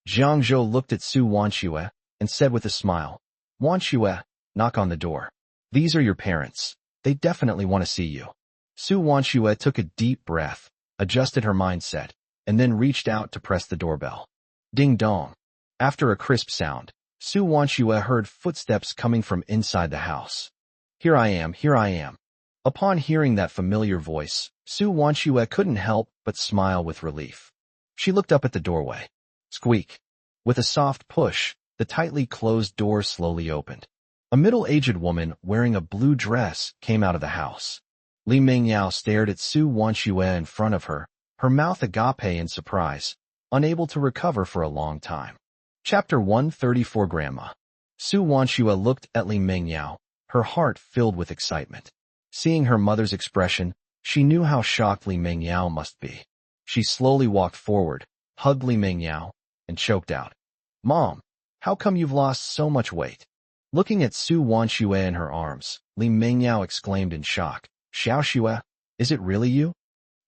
Jiang Zhou looked at Su Wanshue and said with a smile, "Wanshue, knock on the door. These are your parents. They definitely want to see you." Su Wanshue took a deep breath, adjusted her mindset, and then reached out to press the doorbell. Ding dong. After a crisp sound, Su Wanshue heard footsteps coming from inside the house. Here I am, here I am." Upon hearing that familiar voice, Su Wanshue couldn't help but smile with relief. She looked up at the doorway. Squeak. With a soft push, the tightly closed door slowly opened. A middle-aged woman wearing a blue dress came out of the house. Li Mingyao stared at Su Wanshue in front of her, her mouth agape in surprise, unable to recover for a long time. Chapter 134 Grandma. Su Wanshue looked at Li Mingyao, her heart filled with excitement. Seeing her mother's expression, she knew how shocked Li Mingyao must be. She slowly walked forward, hugged Li Mingyao, and choked out, "Mom, how come you've lost so much weight?" Looking at Su Wanshue in her arms, Li Mingyao exclaimed in shock, "Xiaoxue, is it really you?"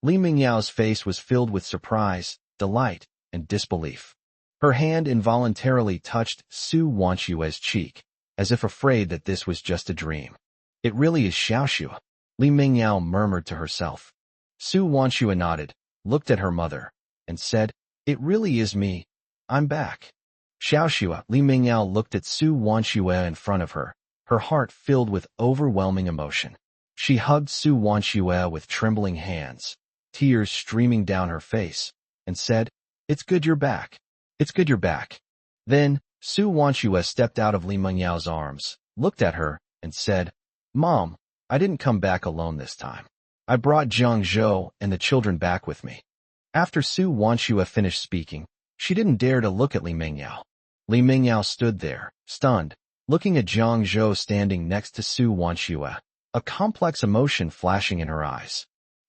Li Mingyao's face was filled with surprise, delight, and disbelief. Her hand involuntarily touched Su Wanshue's cheek, as if afraid that this was just a dream. "It really is Xiaoxue," Li Mingyao murmured to herself. Su Wanshue nodded, looked at her mother, and said, "It really is me. I'm back." Xiaoxue, Li Mingyao looked at Su Wanshue in front of her, her heart filled with overwhelming emotion. She hugged Su Wanshue with trembling hands, tears streaming down her face, and said, "It's good you're back. It's good you're back." Then, Su Wanshue stepped out of Li Mingyao's arms, looked at her, and said, "Mom, I didn't come back alone this time. I brought Jiang Zhou and the children back with me." After Su Wanshue finished speaking, she didn't dare to look at Li Mingyao. Li Mingyao stood there, stunned, looking at Jiang Zhou standing next to Su Wanshue, a complex emotion flashing in her eyes.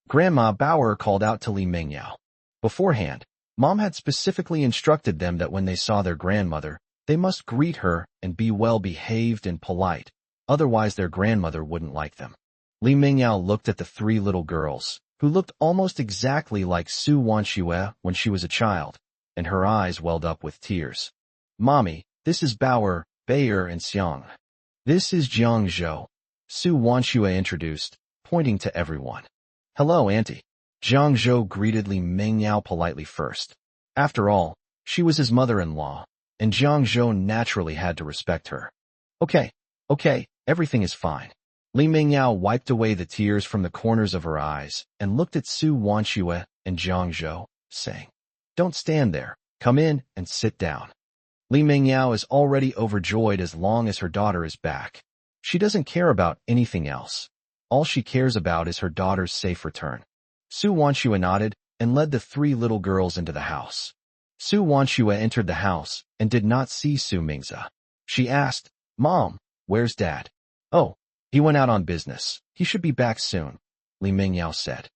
Grandma Bauer called out to Li Mingyao. Beforehand, Mom had specifically instructed them that when they saw their grandmother, they must greet her and be well-behaved and polite, otherwise their grandmother wouldn't like them. Li Mingyao looked at the three little girls, who looked almost exactly like Su Wanshue when she was a child, and her eyes welled up with tears. "Mommy, this is Bauer, Bayer, and Xiang. This is Jiang Zhou," Su Wanshue introduced, pointing to everyone. "Hello, Auntie." Jiang Zhou greeted Li Mingyao politely first. After all, she was his mother-in-law, and Jiang Zhou naturally had to respect her. Okay, everything is fine." Li Mingyao wiped away the tears from the corners of her eyes and looked at Su Wanshue and Jiang Zhou, saying, "Don't stand there. Come in and sit down." Li Mingyao is already overjoyed as long as her daughter is back. She doesn't care about anything else. All she cares about is her daughter's safe return. Su Wanshue nodded and led the three little girls into the house. Su Wanshue entered the house and did not see Su Mingza. She asked, "Mom, where's Dad?" "Oh, he went out on business. He should be back soon," Li Mingyao said.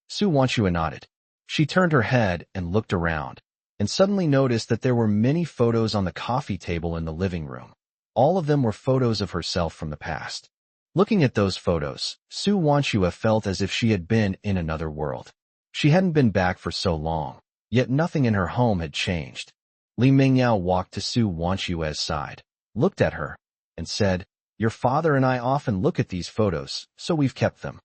Su Wanshue nodded. She turned her head and looked around, and suddenly noticed that there were many photos on the coffee table in the living room. All of them were photos of herself from the past. Looking at those photos, Su Wanchua felt as if she had been in another world. She hadn't been back for so long, yet nothing in her home had changed. Li Mingyao walked to Su Wanchua's side, looked at her, and said, "Your father and I often look at these photos, so we've kept them."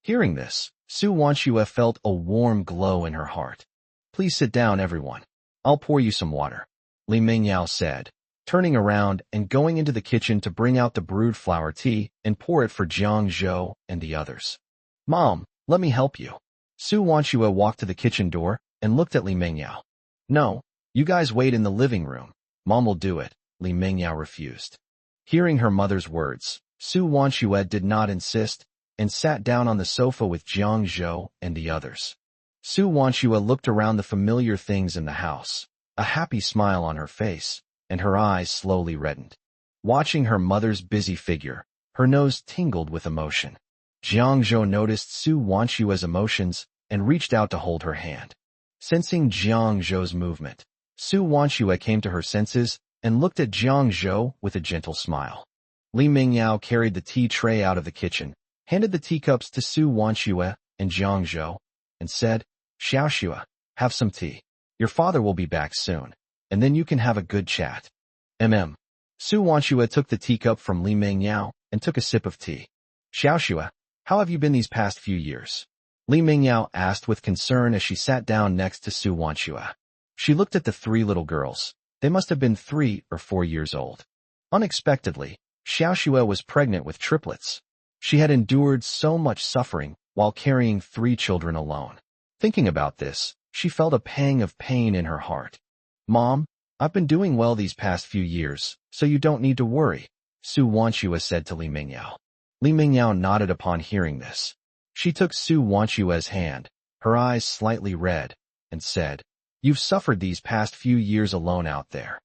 Hearing this, Su Wanchua felt a warm glow in her heart. "Please sit down, everyone. I'll pour you some water," Li Mingyao said, turning around and going into the kitchen to bring out the brewed flower tea and pour it for Jiang Zhou and the others. "Mom, let me help you." Su Wanchua walked to the kitchen door and looked at Li Mingyao. "No, you guys wait in the living room. Mom will do it," Li Mingyao refused. Hearing her mother's words, Su Wanchua did not insist and sat down on the sofa with Jiang Zhou and the others. Su Wanchua looked around the familiar things in the house, a happy smile on her face, and her eyes slowly reddened. Watching her mother's busy figure, her nose tingled with emotion. Jiang Zhou noticed Su Wanchua's emotions and reached out to hold her hand. Sensing Jiang Zhou's movement, Su Wanchua came to her senses and looked at Jiang Zhou with a gentle smile. Li Mingyao carried the tea tray out of the kitchen, handed the teacups to Su Wanchua and Jiang Zhou, and said, "Xiaoxua, have some tea. Your father will be back soon, and then you can have a good chat." Su Wanchua took the teacup from Li Mingyao and took a sip of tea. "Xiaoxua, how have you been these past few years?" Li Mingyao asked with concern as she sat down next to Su Wanchua. She looked at the three little girls. They must have been 3 or 4 years old. Unexpectedly, Xiaoxua was pregnant with triplets. She had endured so much suffering while carrying 3 children alone. Thinking about this, she felt a pang of pain in her heart. "Mom, I've been doing well these past few years, so you don't need to worry," Su Wanchua said to Li Mingyao. Li Mingyao nodded upon hearing this. She took Su Wanchua's hand, her eyes slightly red, and said, "You've suffered these past few years alone out there.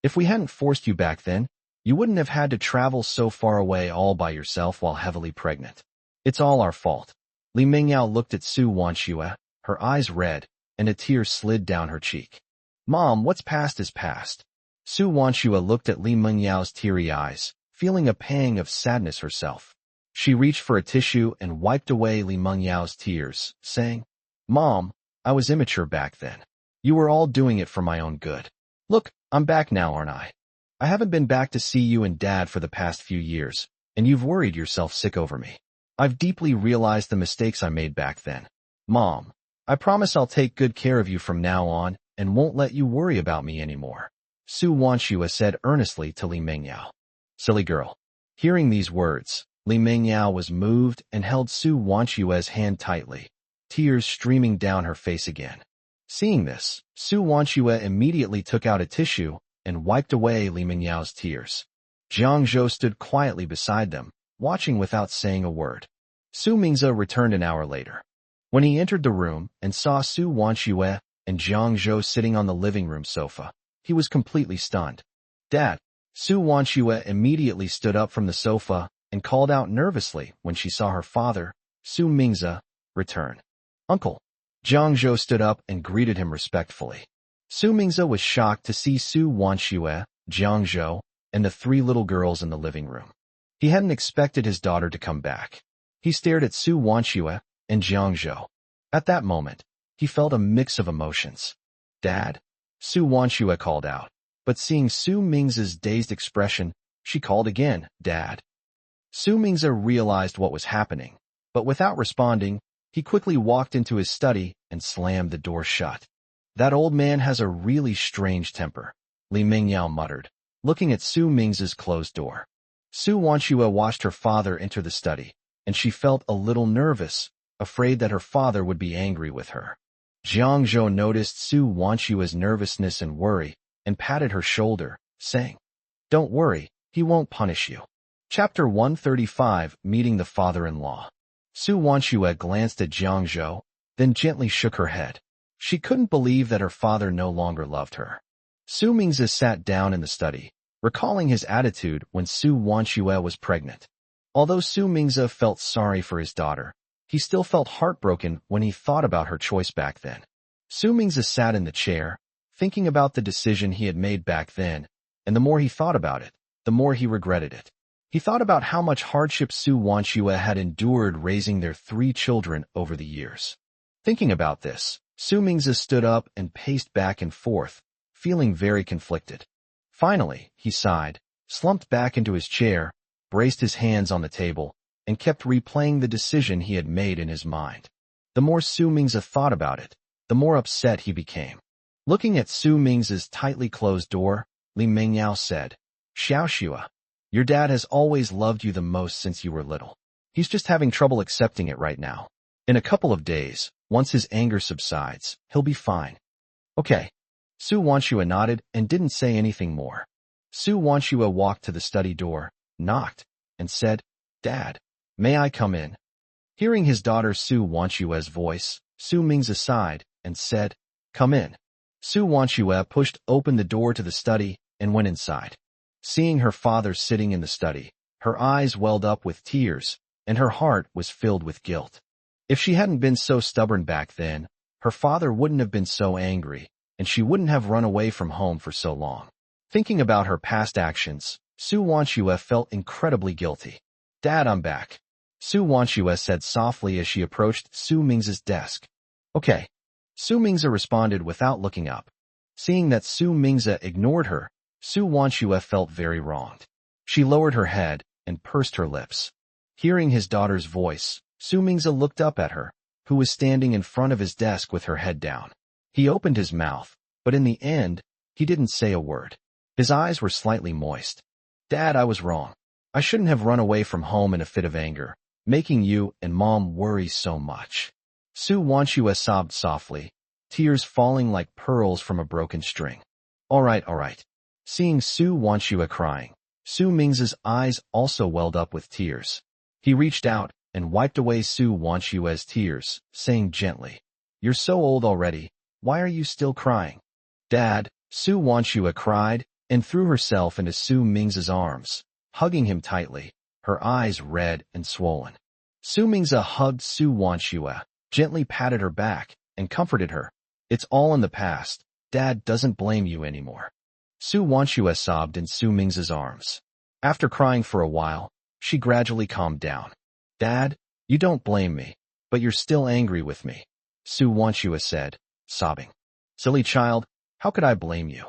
If we hadn't forced you back then, you wouldn't have had to travel so far away all by yourself while heavily pregnant. It's all our fault." Li Mingyao looked at Su Wanchua, her eyes red, and a tear slid down her cheek. "Mom, what's past is past." Su Wanchua looked at Li Mingyao's teary eyes, feeling a pang of sadness herself. She reached for a tissue and wiped away Li Mingyao's tears, saying, "Mom, I was immature back then. You were all doing it for my own good. Look, I'm back now, aren't I? I haven't been back to see you and Dad for the past few years, and you've worried yourself sick over me. I've deeply realized the mistakes I made back then. Mom, I promise I'll take good care of you from now on and won't let you worry about me anymore," Su Wanchua said earnestly to Li Mingyao. "Silly girl." Hearing these words, Li Mingyao was moved and held Su Wanchua's hand tightly, tears streaming down her face again. Seeing this, Su Wanchua immediately took out a tissue and wiped away Li Mingyao's tears. Jiang Zhou stood quietly beside them, watching without saying a word. Su Mingze returned an hour later. When he entered the room and saw Su Wanchua and Jiang Zhou sitting on the living room sofa, he was completely stunned. "Dad!" Su Wanchua immediately stood up from the sofa and called out nervously when she saw her father, Su Mingze, return. "Uncle!" Jiang Zhou stood up and greeted him respectfully. Su Mingze was shocked to see Su Wanchua, Jiang Zhou, and the 3 little girls in the living room. He hadn't expected his daughter to come back. He stared at Su Wanchua and Jiang Zhou. At that moment, he felt a mix of emotions. "Dad?" Su Wanchua called out, but seeing Su Mingze's dazed expression, she called again, "Dad?" Su Mingze realized what was happening, but without responding, he quickly walked into his study and slammed the door shut. "That old man has a really strange temper," Li Mingyao muttered, looking at Su Mingze's closed door. Su Wanchua watched her father enter the study, and she felt a little nervous, afraid that her father would be angry with her. Jiang Zhou noticed Su Wanchua's nervousness and worry, and patted her shoulder, saying, "Don't worry, he won't punish you." Chapter 135, Meeting the Father-in-Law. Su Wanchua glanced at Jiang Zhou, then gently shook her head. She couldn't believe that her father no longer loved her. Su Mingze sat down in the study, recalling his attitude when Su Wanchua was pregnant. Although Su Mingze felt sorry for his daughter, he still felt heartbroken when he thought about her choice back then. Su Mingze sat in the chair, thinking about the decision he had made back then, and the more he thought about it, the more he regretted it. He thought about how much hardship Su Wanchua had endured raising their 3 children over the years. Thinking about this, Su Mingzi stood up and paced back and forth, feeling very conflicted. Finally, he sighed, slumped back into his chair, braced his hands on the table, and kept replaying the decision he had made in his mind. The more Su Mingzi thought about it, the more upset he became. Looking at Su Mingzi's tightly closed door, Li Mengyao said, "Xiaoxua, your dad has always loved you the most since you were little. He's just having trouble accepting it right now. In a couple of days, once his anger subsides, he'll be fine." "Okay." Su Wanchua nodded and didn't say anything more. Su Wanchua walked to the study door, knocked, and said, "Dad, may I come in?" Hearing his daughter Su Wanchua's voice, Su Mingzi sighed and said, "Come in." Su Wanchua pushed open the door to the study and went inside. Seeing her father sitting in the study, her eyes welled up with tears, and her heart was filled with guilt. If she hadn't been so stubborn back then, her father wouldn't have been so angry, and she wouldn't have run away from home for so long. Thinking about her past actions, Su Wanchua felt incredibly guilty. "Dad, I'm back," Su Wanchua said softly as she approached Su Mingzi's desk. "Okay." Su Mingzi responded without looking up. Seeing that Su Mingzi ignored her, Su Wanchua felt very wronged. She lowered her head and pursed her lips. Hearing his daughter's voice, Su Mingzi looked up at her, who was standing in front of his desk with her head down. He opened his mouth, but in the end, he didn't say a word. His eyes were slightly moist. "Dad, I was wrong. I shouldn't have run away from home in a fit of anger, making you and Mom worry so much." Su Wanchua sobbed softly, tears falling like pearls from a broken string. All right. Seeing Su Wanchua crying, Su Mingzi's eyes also welled up with tears. He reached out and wiped away Su Wanchua's tears, saying gently, "You're so old already. Why are you still crying?" "Dad," Su Wanchua cried, and threw herself into Su Mingzi's arms, hugging him tightly, her eyes red and swollen. Su Mingzi hugged Su Wanchua, gently patted her back, and comforted her. "It's all in the past. Dad doesn't blame you anymore." Su Wanchua sobbed in Su Mingzi's arms. After crying for a while, she gradually calmed down. "Dad, you don't blame me, but you're still angry with me," Su Wanchua said, sobbing. "Silly child, how could I blame you?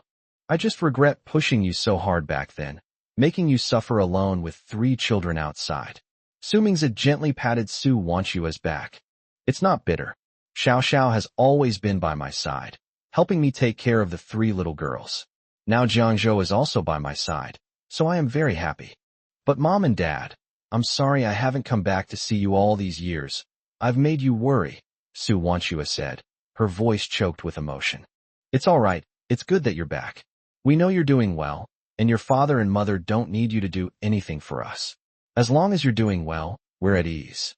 I just regret pushing you so hard back then, making you suffer alone with 3 children outside." Su Mingzi gently patted Su Wanchua's back. "It's not bitter. Xiao Xiao has always been by my side, helping me take care of the 3 little girls. Now Jiangzhou is also by my side, so I am very happy. But Mom and Dad, I'm sorry I haven't come back to see you all these years. I've made you worry," Su Wanchua said, her voice choked with emotion. "It's all right. It's good that you're back. We know you're doing well, and your father and mother don't need you to do anything for us. As long as you're doing well, we're at ease."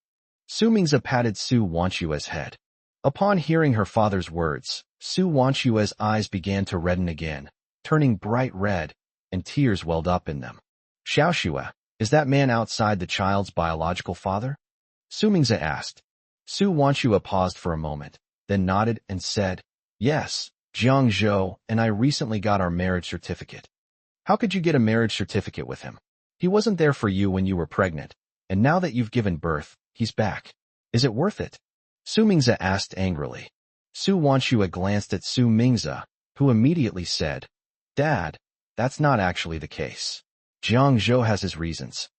Su Mingzi patted Su Wanchua's head. Upon hearing her father's words, Su Wanchua's eyes began to redden again, turning bright red, and tears welled up in them. "Xiaoxua, is that man outside the child's biological father?" Su Mingzi asked. Su Wanchua paused for a moment, then nodded and said, "Yes, Jiangzhou and I recently got our marriage certificate." "How could you get a marriage certificate with him? He wasn't there for you when you were pregnant, and now that you've given birth, he's back. Is it worth it?" Su Mingzi asked angrily. Su Wanchua glanced at Su Mingzi, who immediately said, "Dad, that's not actually the case. Jiangzhou has his reasons.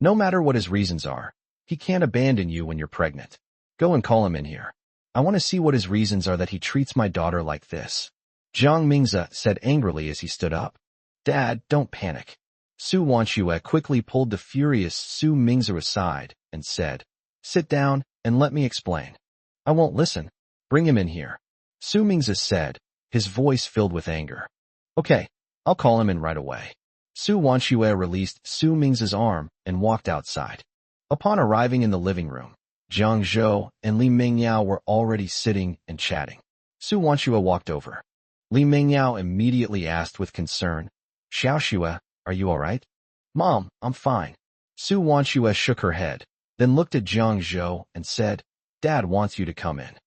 No matter what his reasons are, he can't abandon you when you're pregnant. Go and call him in here. I want to see what his reasons are that he treats my daughter like this." Jiang Mingzi said angrily as he stood up. "Dad, don't panic." Su Wanchua quickly pulled the furious Su Mingzi aside and said, "Sit down and let me explain." "I won't listen. Bring him in here," Su Mingzi said, his voice filled with anger. "Okay, I'll call him in right away." Su Wanchua released Su Mingzi's arm and walked outside. Upon arriving in the living room, Jiang Zhou and Li Mengyao were already sitting and chatting. Su Wanchua walked over. Li Mengyao immediately asked with concern, "Xiaoxua, are you all right?" "Mom, I'm fine." Su Wanchua shook her head, then looked at Jiang Zhou and said, "Dad wants you to come in."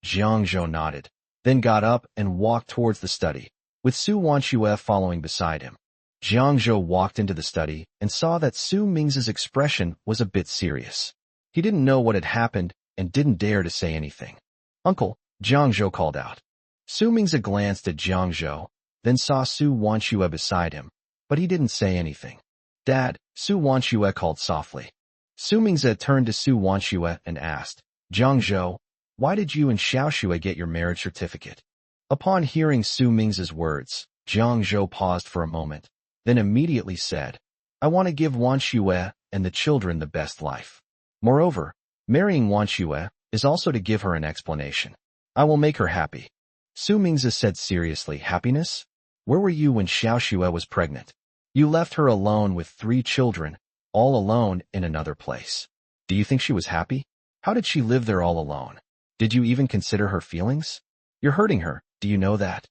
Jiang Zhou nodded. then got up and walked towards the study, with Su Wanshue following beside him. Jiang Zhou walked into the study and saw that Su Ming's expression was a bit serious. He didn't know what had happened and didn't dare to say anything. "Uncle," Jiang Zhou called out. Su Ming's glanced at Jiang Zhou, then saw Su Wanshue beside him, but he didn't say anything. "Dad," Su Wanshue called softly. Su Ming's turned to Su Wanshue and asked, "Jiang Zhou, why did you and Xiaoxue get your marriage certificate?" Upon hearing Su Ming's words, Jiang Zhou paused for a moment, then immediately said, "I want to give Wanshue and the children the best life. Moreover, marrying Wanshue is also to give her an explanation. I will make her happy." Su Ming's said seriously, "Happiness? Where were you when Xiaoxue was pregnant? You left her alone with 3 children, all alone in another place. Do you think she was happy? How did she live there all alone? Did you even consider her feelings? You're hurting her, do you know that?"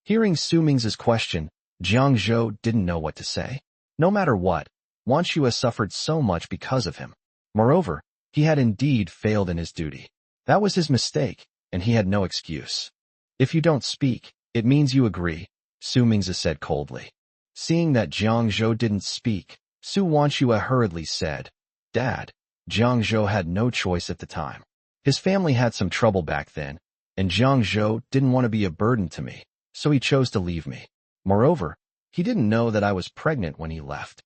Hearing Su Ming's question, Jiang Zhou didn't know what to say. No matter what, Wanshue suffered so much because of him. Moreover, he had indeed failed in his duty. That was his mistake, and he had no excuse. "If you don't speak, it means you agree," Su Ming's said coldly. Seeing that Jiang Zhou didn't speak, Su Wanshue hurriedly said, "Dad." Jiang Zhou had no choice at the time. His family had some trouble back then, and Jiang Zhou didn't want to be a burden to me, so he chose to leave me. Moreover, he didn't know that I was pregnant when he left.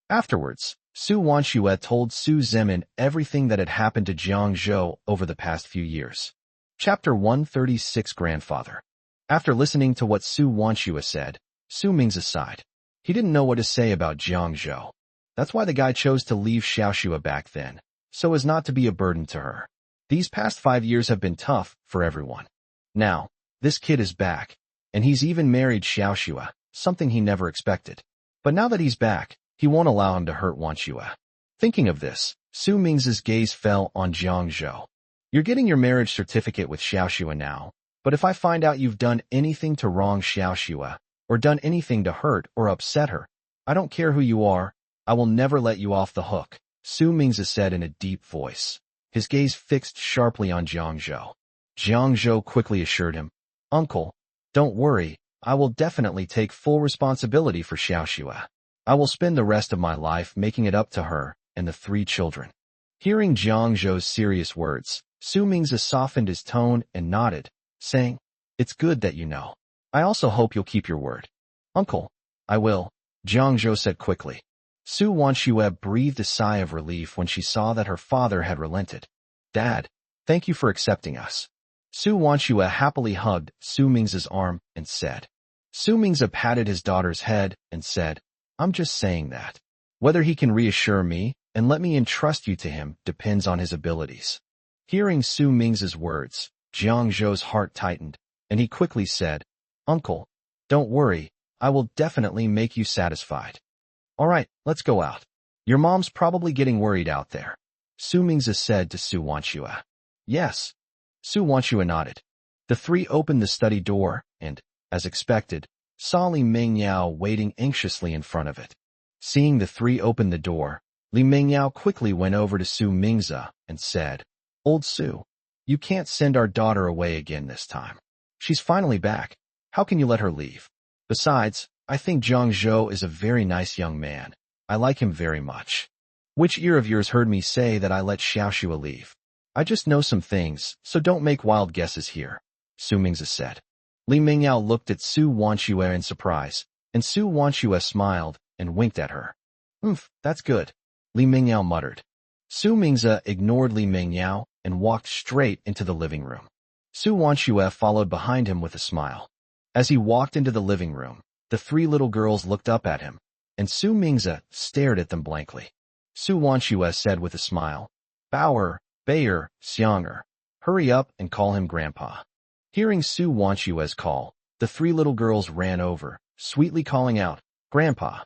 Afterwards, Su Wanshue told Su Zemin everything that had happened to Jiang Zhou over the past few years. Chapter 136 Grandfather. After listening to what Su Wanshue said, Su Ming's sighed. He didn't know what to say about Jiang Zhou. That's why the guy chose to leave Xiaoxue back then, so as not to be a burden to her. These past 5 years have been tough for everyone. Now, this kid is back, and he's even married Xiaoxue, something he never expected. But now that he's back, he won't allow him to hurt Wanshue. Thinking of this, Su Ming's gaze fell on Jiang Zhou. "You're getting your marriage certificate with Xiaoxue now, but if I find out you've done anything to wrong Xiaoxue, or done anything to hurt or upset her, I don't care who you are, I will never let you off the hook," Su Ming's said in a deep voice, his gaze fixed sharply on Jiang Zhou. Jiang Zhou quickly assured him, "Uncle, don't worry, I will definitely take full responsibility for Xiaoxue. I will spend the rest of my life making it up to her and the 3 children." Hearing Jiang Zhou's serious words, Su Ming's softened his tone and nodded, saying, "It's good that you know. I also hope you'll keep your word." "Uncle, I will," Jiang Zhou said quickly. Su Wanshue breathed a sigh of relief when she saw that her father had relented. "Dad, thank you for accepting us." Su Wanshue happily hugged Su Ming's arm and said. Su Ming's patted his daughter's head and said, "I'm just saying that. Whether he can reassure me and let me entrust you to him depends on his abilities." Hearing Su Ming's words, Jiang Zhou's heart tightened, and he quickly said, "Uncle, don't worry, I will definitely make you satisfied. All right, let's go out. Your mom's probably getting worried out there," Su Ming's said to Su Wanshue. "Yes." Su Wanshue nodded. The 3 opened the study door and, as expected, saw Li Mengyao waiting anxiously in front of it. Seeing the 3 open the door, Li Mengyao quickly went over to Su Ming's and said, "Old Su, you can't send our daughter away again this time. She's finally back. How can you let her leave? Besides, I think Jiang Zhou is a very nice young man. I like him very much. Which ear of yours heard me say that I let Xiaoxue leave? I just know some things, so don't make wild guesses here," Su Ming's said. Li Mengyao looked at Su Wanshue in surprise, and Su Wanshue smiled and winked at her. That's good," Li Mengyao muttered. Su Ming's ignored Li Mengyao and walked straight into the living room. Su Wanshue followed behind him with a smile. As he walked into the living room, the 3 little girls looked up at him, and Su Ming's stared at them blankly. Su Wanshue said with a smile, "Bauer, Bayer, Xiang'er, hurry up and call him Grandpa." Hearing Su Wanshue's call, the 3 little girls ran over, sweetly calling out, "Grandpa."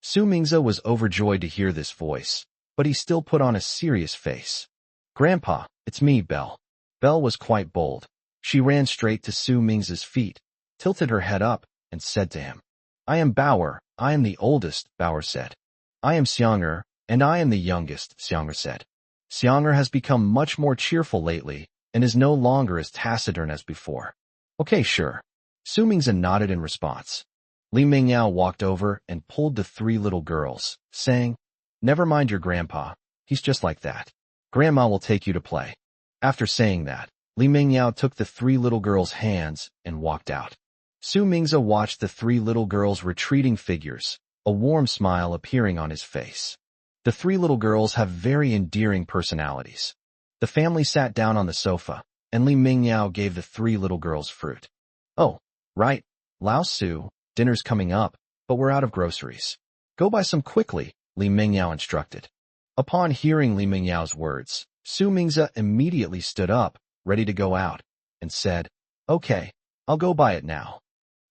Su Ming's was overjoyed to hear this voice, but he still put on a serious face. "Grandpa, it's me, Belle." Belle was quite bold. She ran straight to Su Ming's feet, tilted her head up, and said to him, "I am Bauer, I am the oldest," Bauer said. "I am Xiang'er, and I am the youngest," Xiang'er said. Xiang'er has become much more cheerful lately, and is no longer as taciturn as before. Okay, sure. Su Mingza nodded in response. Li Mingyao walked over and pulled the three little girls, saying, "Never mind your grandpa. He's just like that. Grandma will take you to play." After saying that, Li Mingyao took the three little girls' hands and walked out. Su Mingza watched the three little girls' retreating figures, a warm smile appearing on his face. The three little girls have very endearing personalities. The family sat down on the sofa, and Li Mingyao gave the three little girls fruit. "Oh, right, Lao Su, dinner's coming up, but we're out of groceries. Go buy some quickly," Li Mingyao instructed. Upon hearing Li Mingyao's words, Su Mingza immediately stood up, ready to go out, and said, "Okay, I'll go buy it now."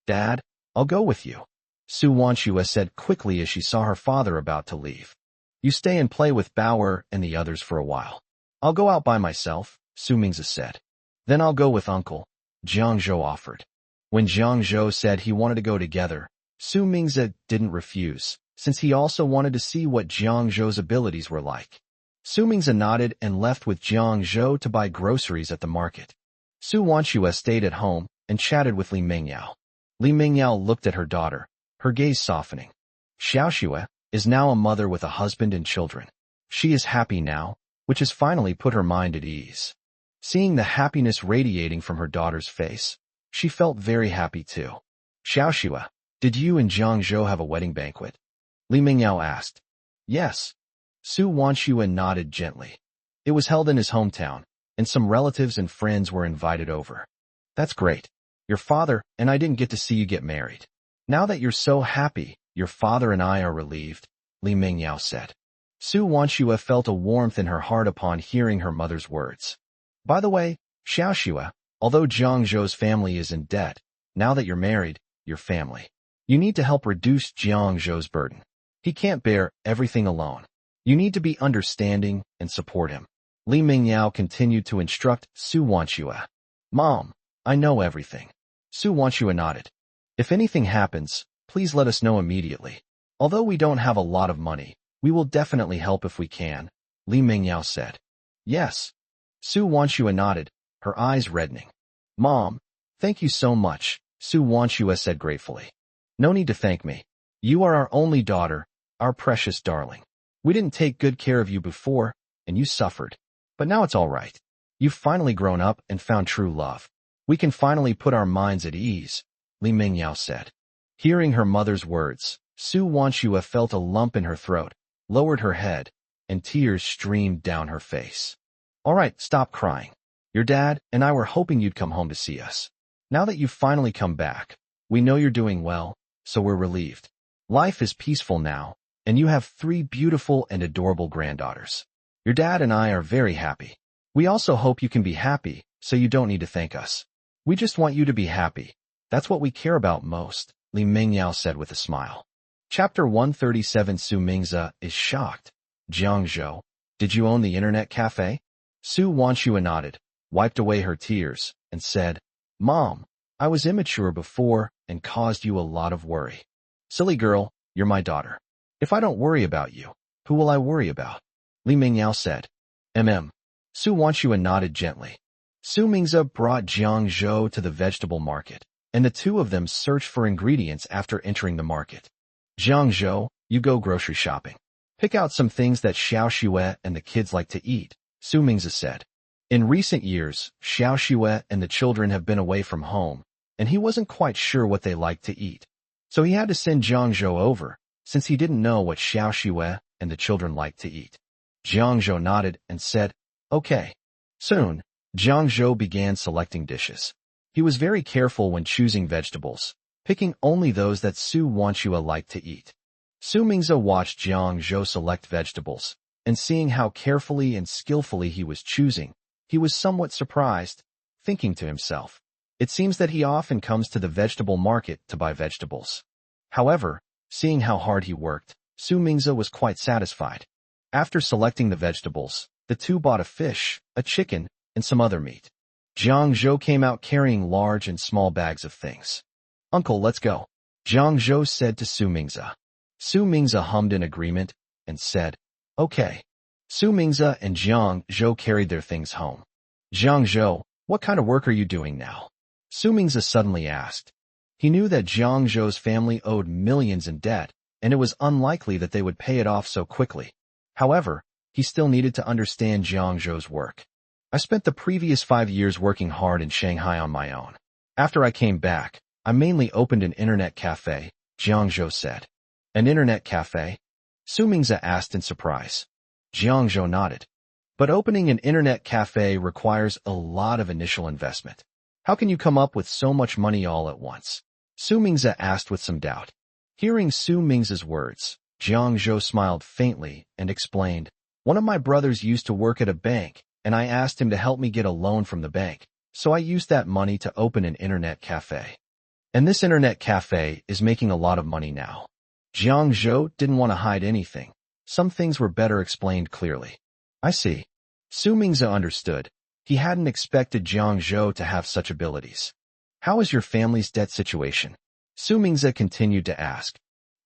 "Dad, I'll go with you," Su Wanshua said quickly as she saw her father about to leave. "You stay and play with Bauer and the others for a while. I'll go out by myself," Su Mingza said. "Then I'll go with Uncle," Jiang Zhou offered. When Jiang Zhou said he wanted to go together, Su Mingza didn't refuse, since he also wanted to see what Jiang Zhou's abilities were like. Su Mingza nodded and left with Jiang Zhou to buy groceries at the market. Su Wanshua stayed at home and chatted with Li Mingyao. Li Mingyao looked at her daughter, her gaze softening. Xiaoxue is now a mother with a husband and children. She is happy now, which has finally put her mind at ease. Seeing the happiness radiating from her daughter's face, she felt very happy too. "Xiaoxue, did you and Jiang Zhou have a wedding banquet?" Li Mingyao asked. "Yes." Su Wanshua nodded gently. "It was held in his hometown, and some relatives and friends were invited over." "That's great. Your father and I didn't get to see you get married. Now that you're so happy, your father and I are relieved," Li Mingyao said. Su Wanshua felt a warmth in her heart upon hearing her mother's words. "By the way, Xiaoxue, although Jiang Zhou's family is in debt, now that you're married, your family, you need to help reduce Jiang Zhou's burden. He can't bear everything alone. You need to be understanding and support him." Li Mingyao continued to instruct Su Wanshua. "Mom, I know everything." Su Wanshua nodded. "If anything happens, please let us know immediately. Although we don't have a lot of money, we will definitely help if we can," Li Mingyao said. "Yes." Su Wanshua nodded, her eyes reddening. "Mom, thank you so much," Su Wanshua said gratefully. "No need to thank me. You are our only daughter, our precious darling. We didn't take good care of you before, and you suffered. But now it's all right. You've finally grown up and found true love. We can finally put our minds at ease," Li Mingyao said. Hearing her mother's words, Su Wanshua felt a lump in her throat, lowered her head, and tears streamed down her face. "All right, stop crying. Your dad and I were hoping you'd come home to see us. Now that you've finally come back, we know you're doing well, so we're relieved. Life is peaceful now, and you have three beautiful and adorable granddaughters. Your dad and I are very happy. We also hope you can be happy, so you don't need to thank us. We just want you to be happy. That's what we care about most," Li Mingyao said with a smile. Chapter 137. Su Mingza is shocked. "Jiang Zhou, did you own the internet cafe?" Su Wanshua nodded, wiped away her tears, and said, "Mom, I was immature before and caused you a lot of worry. Silly girl, you're my daughter. If I don't worry about you, who will I worry about?" Li Mingyao said. Su Wanshua nodded gently. Su Mingza brought Jiang Zhou to the vegetable market, and the two of them searched for ingredients after entering the market. "Jiang Zhou, you go grocery shopping. Pick out some things that Xiaoxue and the kids like to eat," Su Mingza said. In recent years, Xiaoxue and the children have been away from home, and he wasn't quite sure what they liked to eat. So he had to send Jiang Zhou over, since he didn't know what Xiaoxue and the children liked to eat. Jiang Zhou nodded and said, "Okay." Soon, Jiang Zhou began selecting dishes. He was very careful when choosing vegetables, picking only those that Su Wanshua liked to eat. Su Mingza watched Jiang Zhou select vegetables, and seeing how carefully and skillfully he was choosing, he was somewhat surprised, thinking to himself, "It seems that he often comes to the vegetable market to buy vegetables." However, seeing how hard he worked, Su Mingza was quite satisfied. After selecting the vegetables, the two bought a fish, a chicken, and some other meat. Jiang Zhou came out carrying large and small bags of things. "Uncle, let's go," Jiang Zhou said to Su Mingza. Su Mingza hummed in agreement and said, "Okay." Su Mingza and Jiang Zhou carried their things home. "Jiang Zhou, what kind of work are you doing now?" Su Mingze suddenly asked. He knew that Jiang Zhou's family owed millions in debt, and it was unlikely that they would pay it off so quickly. However, he still needed to understand Jiang Zhou's work. I spent the previous 5 years working hard in Shanghai on my own. After I came back, I mainly opened an internet cafe, Jiang Zhou said. An internet cafe? Su Mingze asked in surprise. Jiang Zhou nodded. But opening an internet cafe requires a lot of initial investment. How can you come up with so much money all at once? Su Mingze asked with some doubt. Hearing Su Mingze's words, Jiang Zhou smiled faintly and explained, one of my brothers used to work at a bank, and I asked him to help me get a loan from the bank, so I used that money to open an internet cafe. And this internet cafe is making a lot of money now. Jiang Zhou didn't want to hide anything. Some things were better explained clearly. I see. Su Mingze understood. He hadn't expected Jiang Zhou to have such abilities. How is your family's debt situation? Su Mingze continued to ask.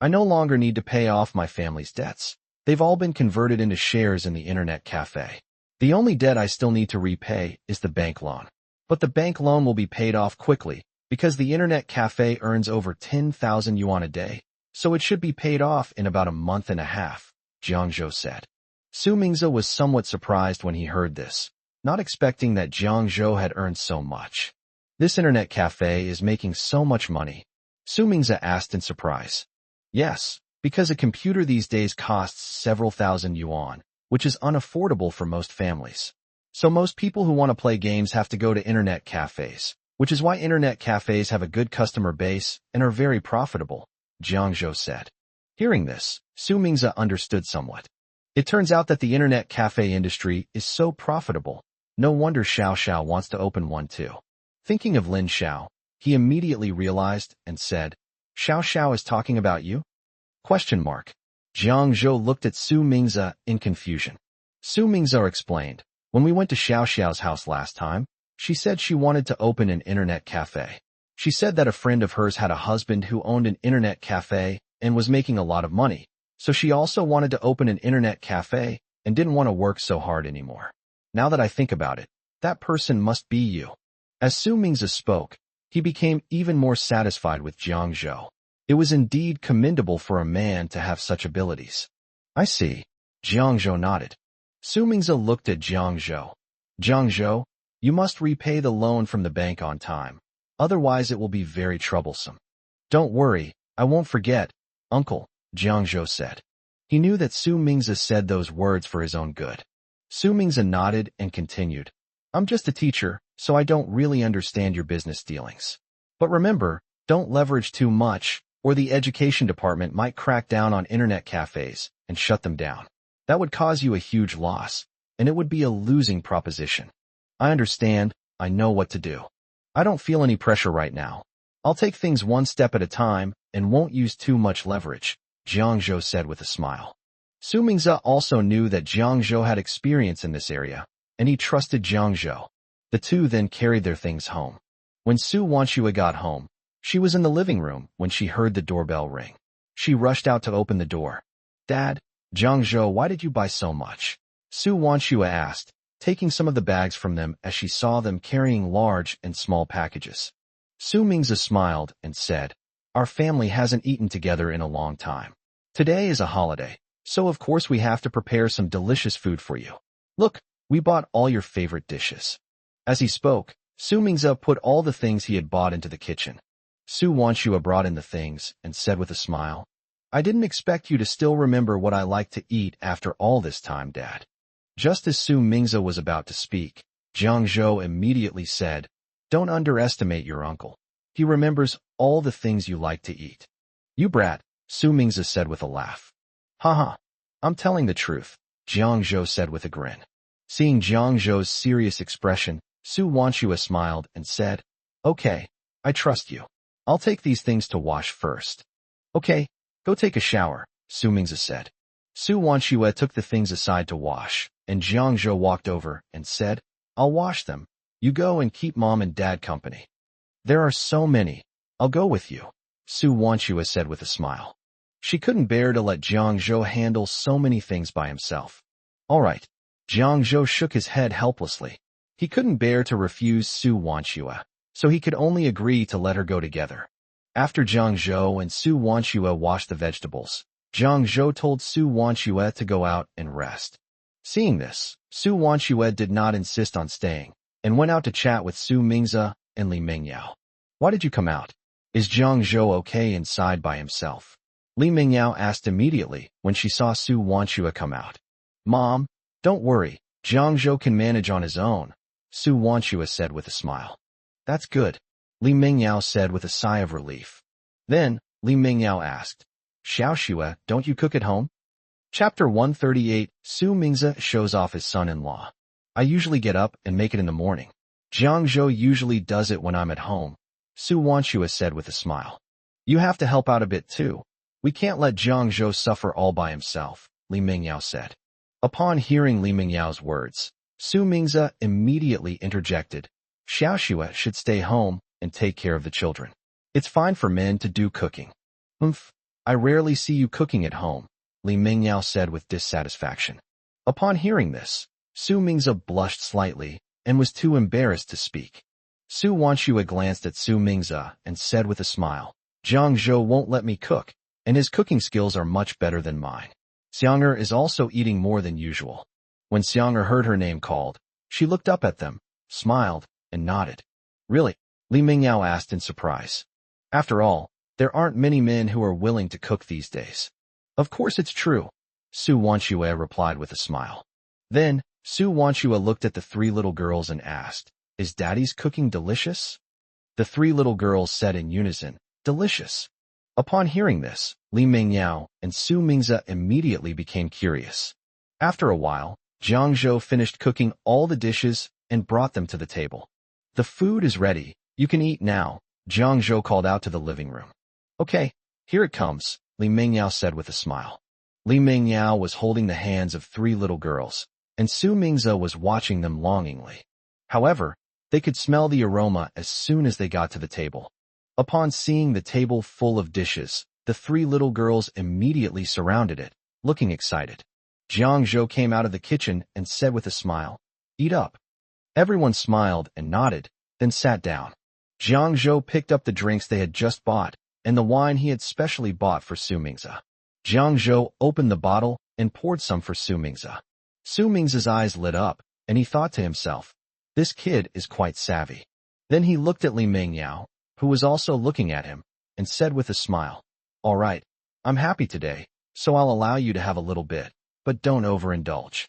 I no longer need to pay off my family's debts. They've all been converted into shares in the internet cafe. The only debt I still need to repay is the bank loan. But the bank loan will be paid off quickly because the internet cafe earns over 10,000 yuan a day, so it should be paid off in about a month and a half, Jiang Zhou said. Su Mingze was somewhat surprised when he heard this, not expecting that Jiang Zhou had earned so much. This internet cafe is making so much money? Su Mingze asked in surprise. Yes, because a computer these days costs several thousand yuan, which is unaffordable for most families. So most people who want to play games have to go to internet cafes, which is why internet cafes have a good customer base and are very profitable, Jiang Zhou said. Hearing this, Su Mingze understood somewhat. It turns out that the internet cafe industry is so profitable. No wonder Xiao Xiao wants to open one too. Thinking of Lin Xiao, he immediately realized and said, Xiao Xiao is talking about you? Question mark. Jiang Zhou looked at Su Mingze in confusion. Su Mingze explained, when we went to Xiao Xiao's house last time, she said she wanted to open an internet cafe. She said that a friend of hers had a husband who owned an internet cafe and was making a lot of money, so she also wanted to open an internet cafe and didn't want to work so hard anymore. Now that I think about it, that person must be you. As Su Mingze spoke, he became even more satisfied with Jiang Zhou. It was indeed commendable for a man to have such abilities. I see. Jiang Zhou nodded. Su Mingze looked at Jiang Zhou. Jiang Zhou, you must repay the loan from the bank on time. Otherwise it will be very troublesome. Don't worry, I won't forget, uncle, Jiang Zhou said. He knew that Su Mingze said those words for his own good. Su Mingze nodded and continued. I'm just a teacher, so I don't really understand your business dealings. But remember, don't leverage too much, or the education department might crack down on internet cafes and shut them down. That would cause you a huge loss, and it would be a losing proposition. I understand, I know what to do. I don't feel any pressure right now. I'll take things one step at a time and won't use too much leverage, Jiang Zhou said with a smile. Su Mingze also knew that Jiang Zhou had experience in this area, and he trusted Jiang Zhou. The two then carried their things home. When Su Wanxue got home, she was in the living room when she heard the doorbell ring. She rushed out to open the door. Dad, Jiang Zhou, why did you buy so much? Su Wanxue asked, taking some of the bags from them as she saw them carrying large and small packages. Su Mingze smiled and said, our family hasn't eaten together in a long time. Today is a holiday, so of course we have to prepare some delicious food for you. Look, we bought all your favorite dishes. As he spoke, Su Mingze put all the things he had bought into the kitchen. Su Wanxue brought in the things and said with a smile, I didn't expect you to still remember what I like to eat after all this time, Dad. Just as Su Mingze was about to speak, Jiang Zhou immediately said, don't underestimate your uncle. He remembers all the things you like to eat. You brat, Su Mingze said with a laugh. Haha, I'm telling the truth, Jiang Zhou said with a grin. Seeing Jiang Zhou's serious expression, Su Wanxue smiled and said, okay, I trust you. I'll take these things to wash first. Okay, go take a shower, Su Mingze said. Su Wanxue took the things aside to wash, and Jiang Zhou walked over and said, I'll wash them. You go and keep Mom and Dad company. There are so many. I'll go with you, Su Wanxue said with a smile. She couldn't bear to let Jiang Zhou handle so many things by himself. All right. Jiang Zhou shook his head helplessly. He couldn't bear to refuse Su Wanxue. so he could only agree to let her go together. After Jiang Zhou and Su Wanxue washed the vegetables, Jiang Zhou told Su Wanxue to go out and rest. Seeing this, Su Wanxue did not insist on staying, and went out to chat with Su Mingze and Li Mingyao. Why did you come out? Is Jiang Zhou okay inside by himself? Li Mingyao asked immediately when she saw Su Wanxue come out. Mom, don't worry, Jiang Zhou can manage on his own, Su Wanxue said with a smile. That's good, Li Mingyao said with a sigh of relief. Then, Li Mingyao asked, Xiaoxue, don't you cook at home? Chapter 138, Su Mingze shows off his son-in-law. I usually get up and make it in the morning. Jiang Zhou usually does it when I'm at home, Su Wanxue said with a smile. You have to help out a bit too. We can't let Jiang Zhou suffer all by himself, Li Mingyao said. Upon hearing Li Mingyao's words, Su Mingze immediately interjected. Xiaoxue should stay home and take care of the children. It's fine for men to do cooking. I rarely see you cooking at home, Li Mingyao said with dissatisfaction. Upon hearing this, Su Mingze blushed slightly and was too embarrassed to speak. Su Wanxue glanced at Su Mingze and said with a smile, Jiang Zhou won't let me cook, and his cooking skills are much better than mine. Xiang'er is also eating more than usual. When Xiang'er heard her name called, she looked up at them, smiled, and nodded. Really? Li Mingyao asked in surprise. After all, there aren't many men who are willing to cook these days. Of course it's true, Su Wanxue replied with a smile. Then, Su Wanxue looked at the three little girls and asked, Is Daddy's cooking delicious? The three little girls said in unison, Delicious. Upon hearing this, Li Mingyao and Su Mingze immediately became curious. After a while, Jiang Zhou finished cooking all the dishes and brought them to the table. The food is ready, you can eat now, Jiang Zhou called out to the living room. Okay, here it comes, Li Mingyao said with a smile. Li Mingyao was holding the hands of three little girls, and Su Mingze was watching them longingly. However, they could smell the aroma as soon as they got to the table. Upon seeing the table full of dishes, the three little girls immediately surrounded it, looking excited. Jiang Zhou came out of the kitchen and said with a smile, Eat up. Everyone smiled and nodded, then sat down. Jiang Zhou picked up the drinks they had just bought, and the wine he had specially bought for Su Mingze. Jiang Zhou opened the bottle and poured some for Su Mingze. Su Mingze's eyes lit up, and he thought to himself, This kid is quite savvy. Then he looked at Li Mingyao, who was also looking at him, and said with a smile, All right, I'm happy today, so I'll allow you to have a little bit, but don't overindulge.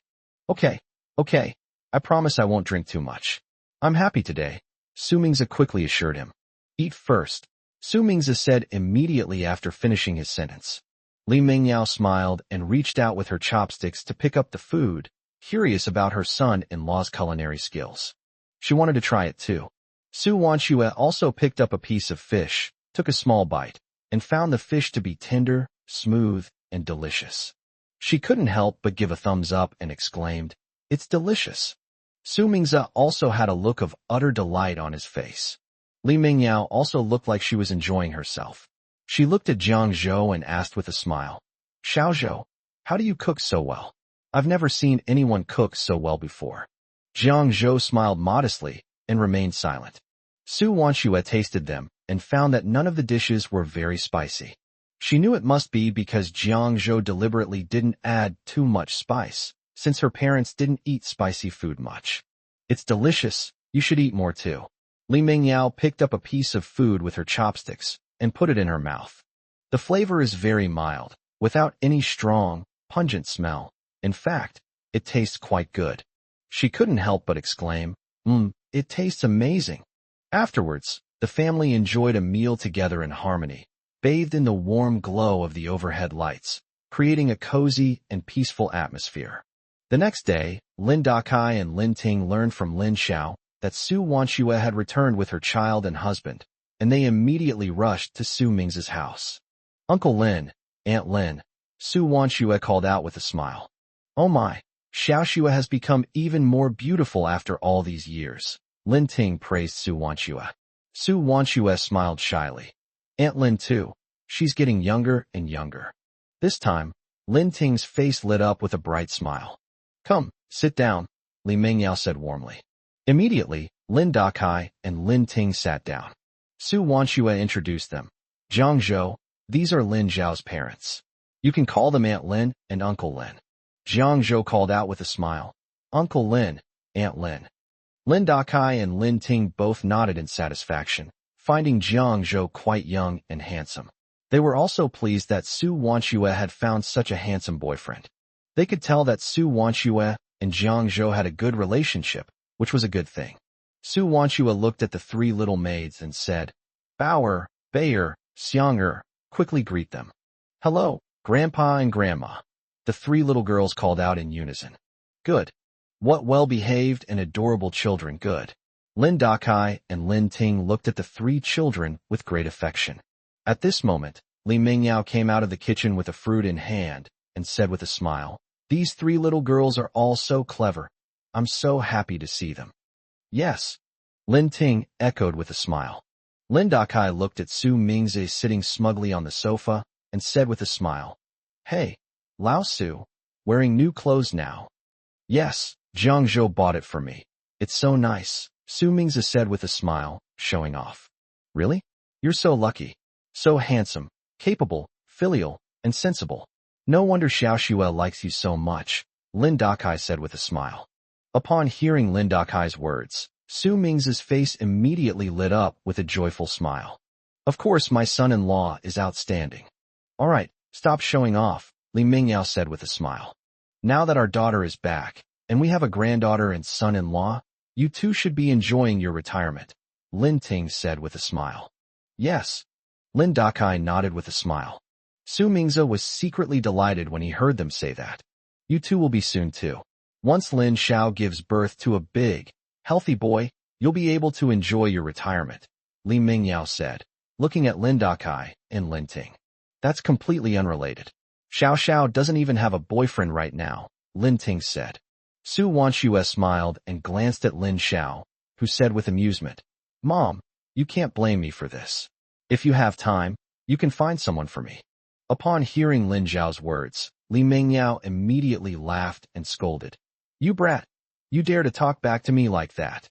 Okay, I promise I won't drink too much. I'm happy today, Su Mingze quickly assured him. Eat first, Su Mingze said immediately after finishing his sentence. Li Mingyao smiled and reached out with her chopsticks to pick up the food, curious about her son-in-law's culinary skills. She wanted to try it too. Su Wanxue also picked up a piece of fish, took a small bite, and found the fish to be tender, smooth, and delicious. She couldn't help but give a thumbs up and exclaimed, It's delicious. Su Mingze also had a look of utter delight on his face. Li Mingyao also looked like she was enjoying herself. She looked at Jiang Zhou and asked with a smile, Xiaozhou, how do you cook so well? I've never seen anyone cook so well before. Jiang Zhou smiled modestly and remained silent. Su Wanxue tasted them and found that none of the dishes were very spicy. She knew it must be because Jiang Zhou deliberately didn't add too much spice, since her parents didn't eat spicy food much. It's delicious, you should eat more too. Li Mingyao picked up a piece of food with her chopsticks and put it in her mouth. The flavor is very mild, without any strong, pungent smell. In fact, it tastes quite good. She couldn't help but exclaim, It tastes amazing. Afterwards, the family enjoyed a meal together in harmony, bathed in the warm glow of the overhead lights, creating a cozy and peaceful atmosphere. The next day, Lin Dakai and Lin Ting learned from Lin Xiao that Su Wanxue had returned with her child and husband, and they immediately rushed to Su Mingze's house. Uncle Lin, Aunt Lin, Su Wanxue called out with a smile. Oh my, Xiaoxue has become even more beautiful after all these years. Lin Ting praised Su Wanxue. Su Wanxue smiled shyly. Aunt Lin too. She's getting younger and younger. This time, Lin Ting's face lit up with a bright smile. Come, sit down, Li Mingyao said warmly. Immediately, Lin Dakai and Lin Ting sat down. Su Wanshue introduced them. Zhang Zhou, these are Lin Zhao's parents. You can call them Aunt Lin and Uncle Lin. Zhang Zhou called out with a smile. Uncle Lin, Aunt Lin. Lin Dakai and Lin Ting both nodded in satisfaction, finding Zhang Zhou quite young and handsome. They were also pleased that Su Wanshue had found such a handsome boyfriend. They could tell that Su Wanshue and Zhang Zhou had a good relationship, which was a good thing. Su Wanshue looked at the three little maids and said, Bauer, Bayer, Xianger, quickly greet them. Hello, Grandpa and Grandma. The three little girls called out in unison. Good. What well-behaved and adorable children, good. Lin Dakai and Lin Ting looked at the three children with great affection. At this moment, Li Mingyao came out of the kitchen with a fruit in hand and said with a smile, These three little girls are all so clever. I'm so happy to see them. Yes. Lin Ting echoed with a smile. Lin Dakai looked at Su Mingze sitting smugly on the sofa and said with a smile, Hey, Lao Su, wearing new clothes now. Yes, Zhang Zhou bought it for me. It's so nice, Su Mingze said with a smile, showing off. Really? You're so lucky. So handsome, capable, filial, and sensible. No wonder Xiao Xue likes you so much, Lin Dakai said with a smile. Upon hearing Lin Dakai's words, Su Mingze's face immediately lit up with a joyful smile. Of course, my son-in-law is outstanding. All right, stop showing off, Li Mingyao said with a smile. Now that our daughter is back, and we have a granddaughter and son-in-law, you two should be enjoying your retirement, Lin Ting said with a smile. Yes. Lin Dakai nodded with a smile. Su Mingze was secretly delighted when he heard them say that. You two will be soon too. Once Lin Xiao gives birth to a big, healthy boy, you'll be able to enjoy your retirement, Li Mingyao said, looking at Lin Dakai and Lin Ting. That's completely unrelated. Xiao Xiao doesn't even have a boyfriend right now, Lin Ting said. Su Wanshue smiled and glanced at Lin Xiao, who said with amusement, Mom, you can't blame me for this. If you have time, you can find someone for me. Upon hearing Lin Zhao's words, Li Mingyao immediately laughed and scolded. You brat! You dare to talk back to me like that?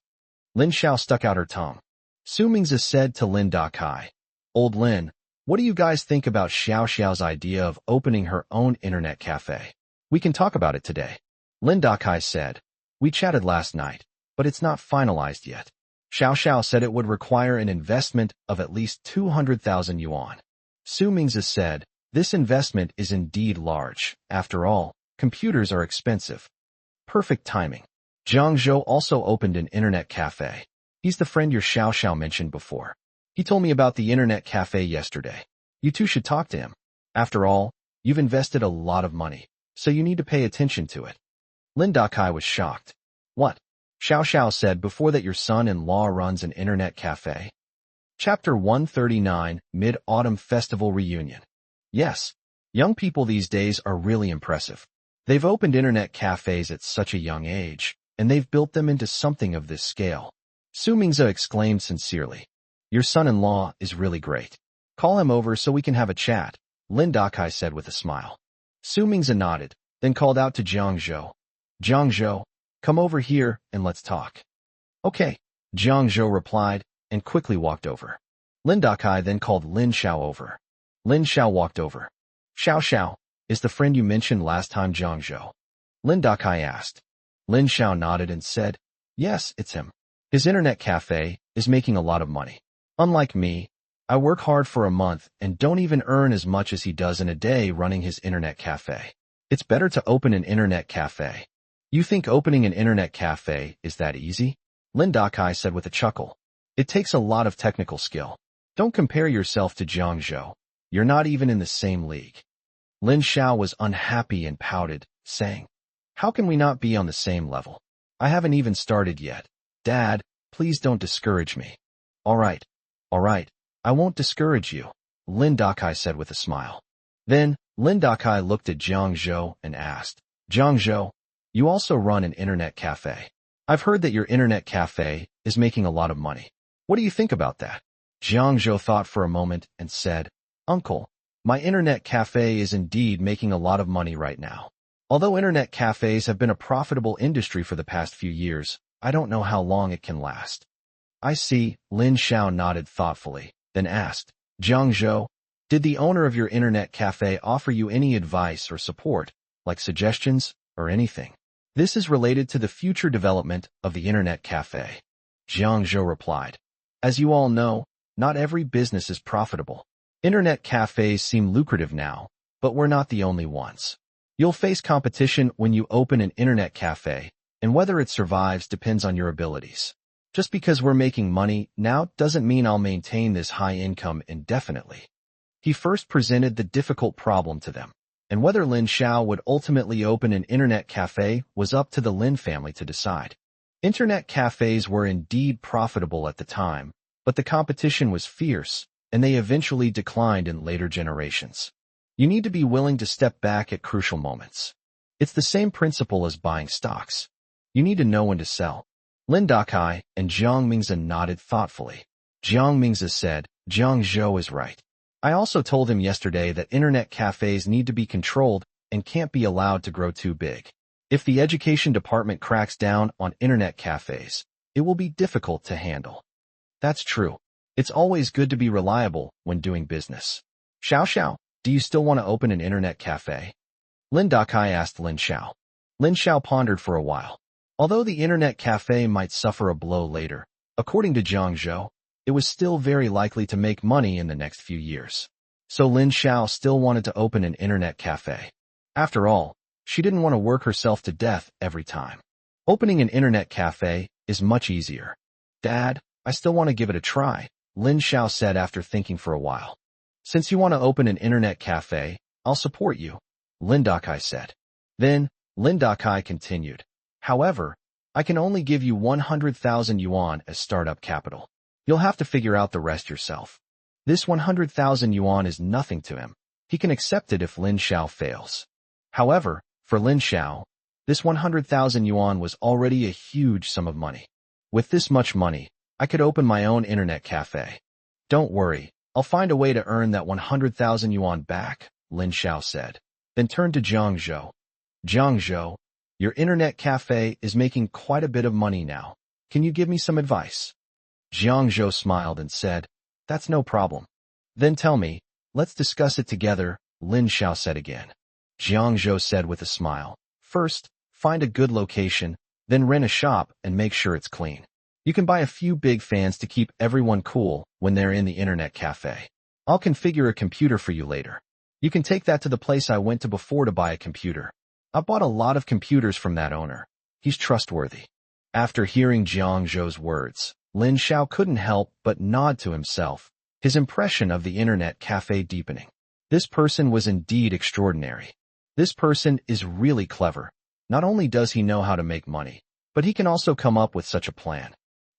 Lin Xiao stuck out her tongue. Su Mingze said to Lin Dakai, Old Lin, what do you guys think about Xiao Xiao's idea of opening her own internet cafe? We can talk about it today. Lin Dakai said, We chatted last night, but it's not finalized yet. Xiao Xiao said it would require an investment of at least 200,000 yuan. Su Mingze said, This investment is indeed large. After all, computers are expensive. Perfect timing. Zhang Zhou also opened an internet cafe. He's the friend your Xiao Xiao mentioned before. He told me about the internet cafe yesterday. You two should talk to him. After all, you've invested a lot of money, so you need to pay attention to it. Lin Dakai was shocked. What? Xiao Xiao said before that your son-in-law runs an internet cafe. Chapter 139, Mid-Autumn Festival Reunion. Yes, young people these days are really impressive. They've opened internet cafes at such a young age, and they've built them into something of this scale. Su Mingze exclaimed sincerely. Your son-in-law is really great. Call him over so we can have a chat, Lin Dakai said with a smile. Su Mingze nodded, then called out to Zhang Zhou. Zhang Zhou, come over here and let's talk. Okay, Zhang Zhou replied and quickly walked over. Lin Dakai then called Lin Xiao over. Lin Xiao walked over. Xiao Xiao, is the friend you mentioned last time Zhang Zhou? Lin Dakai asked. Lin Xiao nodded and said, Yes, it's him. His internet cafe is making a lot of money. Unlike me, I work hard for a month and don't even earn as much as he does in a day running his internet cafe. It's better to open an internet cafe. You think opening an internet cafe is that easy? Lin Dakai said with a chuckle. It takes a lot of technical skill. Don't compare yourself to Zhang Zhou. You're not even in the same league. Lin Xiao was unhappy and pouted, saying, How can we not be on the same level? I haven't even started yet. Dad, please don't discourage me. All right, I won't discourage you, Lin Dakai said with a smile. Then, Lin Dakai looked at Zhang Zhou and asked, Zhang Zhou, you also run an internet cafe. I've heard that your internet cafe is making a lot of money. What do you think about that? Zhang Zhou thought for a moment and said, Uncle, my internet cafe is indeed making a lot of money right now. Although internet cafes have been a profitable industry for the past few years, I don't know how long it can last. I see, Lin Xiao nodded thoughtfully, then asked, Jiang Zhou, did the owner of your internet cafe offer you any advice or support, like suggestions or anything? This is related to the future development of the internet cafe. Jiang Zhou replied, as you all know, not every business is profitable. Internet cafes seem lucrative now, but we're not the only ones. You'll face competition when you open an internet cafe, and whether it survives depends on your abilities. Just because we're making money now doesn't mean I'll maintain this high income indefinitely. He first presented the difficult problem to them, and whether Lin Xiao would ultimately open an internet cafe was up to the Lin family to decide. Internet cafes were indeed profitable at the time, but the competition was fierce, and they eventually declined in later generations. You need to be willing to step back at crucial moments. It's the same principle as buying stocks. You need to know when to sell. Lin Dakai and Jiang Mingze nodded thoughtfully. Jiang Mingze said, Jiang Zhou is right. I also told him yesterday that internet cafes need to be controlled and can't be allowed to grow too big. If the education department cracks down on internet cafes, it will be difficult to handle. That's true. It's always good to be reliable when doing business. Xiao Xiao, do you still want to open an internet cafe? Lin Dakai asked Lin Xiao. Lin Xiao pondered for a while. Although the internet cafe might suffer a blow later, according to Jiang Zhou, it was still very likely to make money in the next few years. So Lin Xiao still wanted to open an internet cafe. After all, she didn't want to work herself to death every time. Opening an internet cafe is much easier. Dad, I still want to give it a try, Lin Xiao said after thinking for a while. Since you want to open an internet cafe, I'll support you, Lin Dakai said. Then, Lin Dakai continued. However, I can only give you 100,000 yuan as startup capital. You'll have to figure out the rest yourself. This 100,000 yuan is nothing to him. He can accept it if Lin Xiao fails. However, for Lin Xiao, this 100,000 yuan was already a huge sum of money. With this much money, I could open my own internet cafe. Don't worry, I'll find a way to earn that 100,000 yuan back, Lin Xiao said, then turned to Jiang Zhou. Jiang Zhou, your internet cafe is making quite a bit of money now. Can you give me some advice? Jiang Zhou smiled and said, that's no problem. Then tell me, let's discuss it together, Lin Xiao said again. Jiang Zhou said with a smile, first, find a good location, then rent a shop and make sure it's clean. You can buy a few big fans to keep everyone cool when they're in the internet cafe. I'll configure a computer for you later. You can take that to the place I went to before to buy a computer. I bought a lot of computers from that owner. He's trustworthy. After hearing Jiang Zhou's words, Lin Xiao couldn't help but nod to himself, his impression of the internet cafe deepening. This person was indeed extraordinary. This person is really clever. Not only does he know how to make money, but he can also come up with such a plan.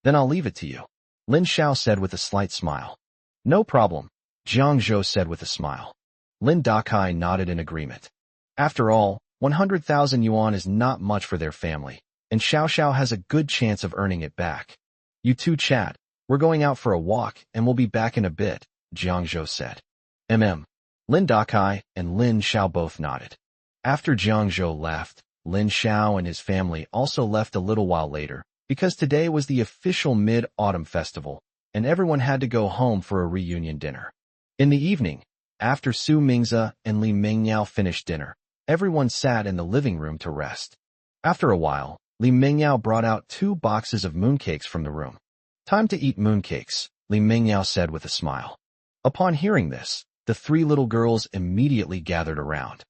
Then I'll leave it to you, Lin Xiao said with a slight smile. No problem, Jiang Zhou said with a smile. Lin Dakai nodded in agreement. After all, 100,000 yuan is not much for their family, and Xiao Xiao has a good chance of earning it back. You two chat. We're going out for a walk and we'll be back in a bit, Jiang Zhou said. Lin Dakai and Lin Xiao both nodded. After Jiang Zhou left, Lin Xiao and his family also left a little while later, because today was the official Mid-Autumn Festival, and everyone had to go home for a reunion dinner. In the evening, after Su Mingze and Li Mingyao finished dinner, everyone sat in the living room to rest. After a while, Li Mingyao brought out 2 boxes of mooncakes from the room. Time to eat mooncakes, Li Mingyao said with a smile. Upon hearing this, the 3 little girls immediately gathered around.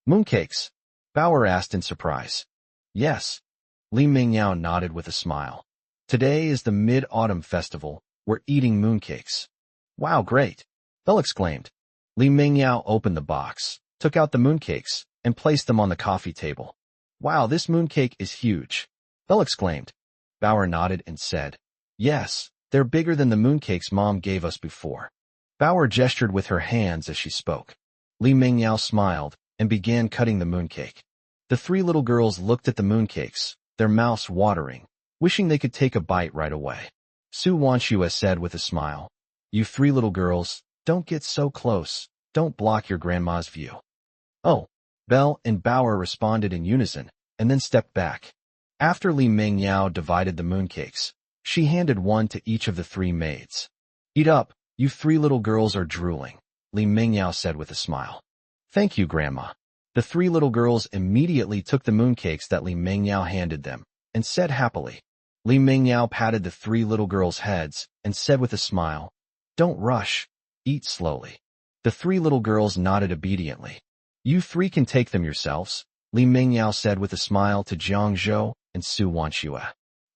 Mooncakes? Bauer asked in surprise. Yes. Li Mingyao nodded with a smile. Today is the Mid-Autumn Festival. We're eating mooncakes. Wow, great! Belle exclaimed. Li Mingyao opened the box, took out the mooncakes, and placed them on the coffee table. Wow, this mooncake is huge! Belle exclaimed. Bauer nodded and said, yes, they're bigger than the mooncakes Mom gave us before. Bauer gestured with her hands as she spoke. Li Mingyao smiled and began cutting the mooncake. The 3 little girls looked at the mooncakes, their mouths watering, wishing they could take a bite right away. Su Wanshua said with a smile, you 3 little girls, don't get so close, don't block your grandma's view. Oh, Belle and Bauer responded in unison, and then stepped back. After Li Mingyao divided the mooncakes, She handed one to each of the three maids. Eat up, you three little girls are drooling, Li Mingyao said with a smile. Thank you, Grandma. The three little girls immediately took the mooncakes that Li Mingyao handed them, and said happily. Li Mingyao patted the three little girls' heads, and said with a smile, Don't rush, eat slowly. The three little girls nodded obediently. You three can take them yourselves, Li Mingyao said with a smile to Jiang Zhou and Su Wanxue.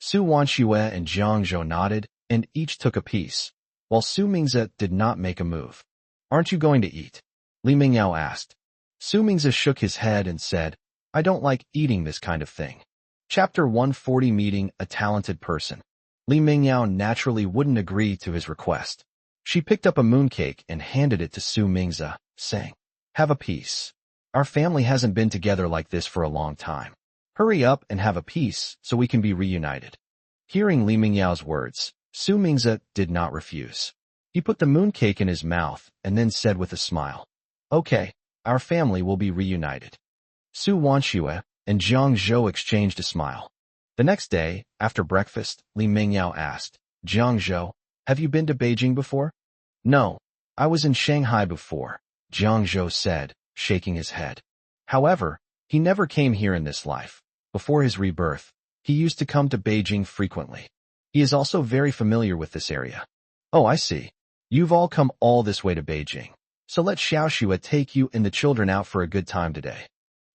Su Wanxue and Jiang Zhou nodded, and each took a piece, while Su Mingzi did not make a move. Aren't you going to eat? Li Mingyao asked. Su Mingzi shook his head and said, I don't like eating this kind of thing. Chapter 140 Meeting a Talented Person. Li Mingyao naturally wouldn't agree to his request. She picked up a mooncake and handed it to Su Mingzi, saying, Have a piece. Our family hasn't been together like this for a long time. Hurry up and have a piece so we can be reunited. Hearing Li Mingyao's words, Su Mingzi did not refuse. He put the mooncake in his mouth and then said with a smile, Okay, our family will be reunited. Su Wanxue and Jiang Zhou exchanged a smile. The next day, after breakfast, Li Mingyao asked, Jiang Zhou, have you been to Beijing before? No, I was in Shanghai before, Jiang Zhou said, shaking his head. However, he never came here in this life. Before his rebirth, he used to come to Beijing frequently. He is also very familiar with this area. Oh, I see. You've all come all this way to Beijing. So let Xiaoxue take you and the children out for a good time today.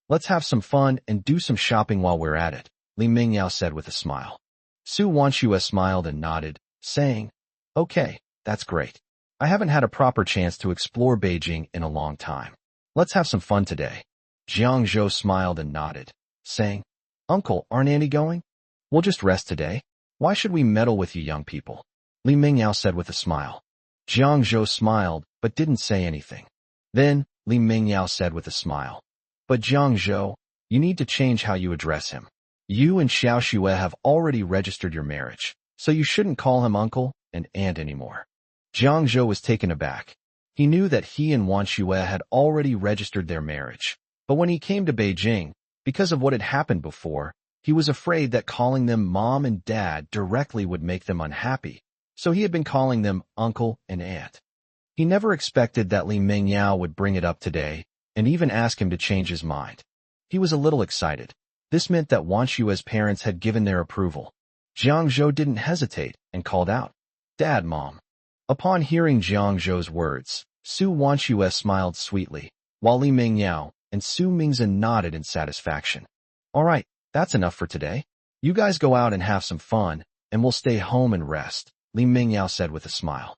Let's have some fun and do some shopping while we're at it, Li Mingyao said with a smile. Su Wanxue smiled and nodded, saying, Okay, that's great. I haven't had a proper chance to explore Beijing in a long time. Let's have some fun today. Jiang Zhou smiled and nodded, saying, Uncle, aren't Annie going? We'll just rest today. Why should we meddle with you young people? Li Mingyao said with a smile. Jiang Zhou smiled, but didn't say anything. Then, Li Mingyao said with a smile, But Jiang Zhou, you need to change how you address him. You and Xiaoxue have already registered your marriage, so you shouldn't call him uncle and aunt anymore. Jiang Zhou was taken aback. He knew that he and Wanxue had already registered their marriage, but when he came to Beijing, because of what had happened before, he was afraid that calling them mom and dad directly would make them unhappy, so he had been calling them uncle and aunt. He never expected that Li Mingyao would bring it up today, and even ask him to change his mind. He was a little excited. This meant that Wanxue's parents had given their approval. Jiang Zhou didn't hesitate and called out, Dad, Mom. Upon hearing Jiang Zhou's words, Su Wanxue smiled sweetly, while Li Mingyao and Su Mingzi nodded in satisfaction. All right, that's enough for today. You guys go out and have some fun, and we'll stay home and rest, Li Mingyao said with a smile.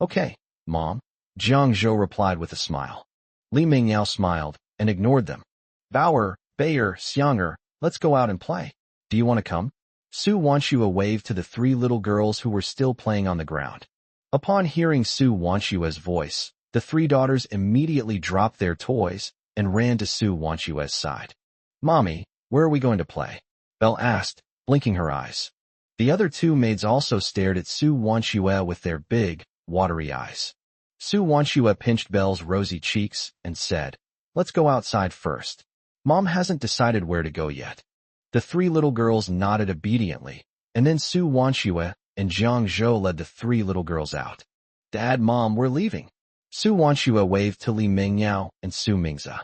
Okay, Mom, Jiang Zhou replied with a smile. Li Mingyao smiled and ignored them. Bauer, Bayer, Xianger, let's go out and play. Do you want to come? Su Wanxue waved to the three little girls who were still playing on the ground. Upon hearing Su Wanxue's voice, the three daughters immediately dropped their toys and ran to Su Wanxue's side. Mommy, where are we going to play? Belle asked, blinking her eyes. The other two maids also stared at Su Wanxue with their big, watery eyes. Su Wanxue pinched Belle's rosy cheeks and said, Let's go outside first. Mom hasn't decided where to go yet. The three little girls nodded obediently, and then Su Wanxue and Jiang Zhou led the three little girls out. Dad, Mom, we're leaving. Su Wanxue waved to Li Mingyao and Su Mingzi.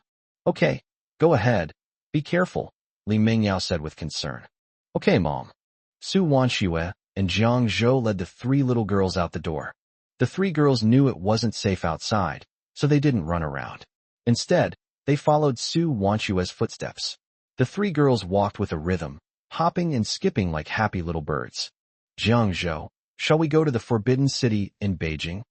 Okay, go ahead. Be careful, Li Mingyao said with concern. Okay, Mom. Su Wanxue and Jiang Zhou led the three little girls out the door. The three girls knew it wasn't safe outside, so they didn't run around. Instead, they followed Su Wanxue's footsteps. The three girls walked with a rhythm, hopping and skipping like happy little birds. Jiang Zhou, shall we go to the Forbidden City in Beijing?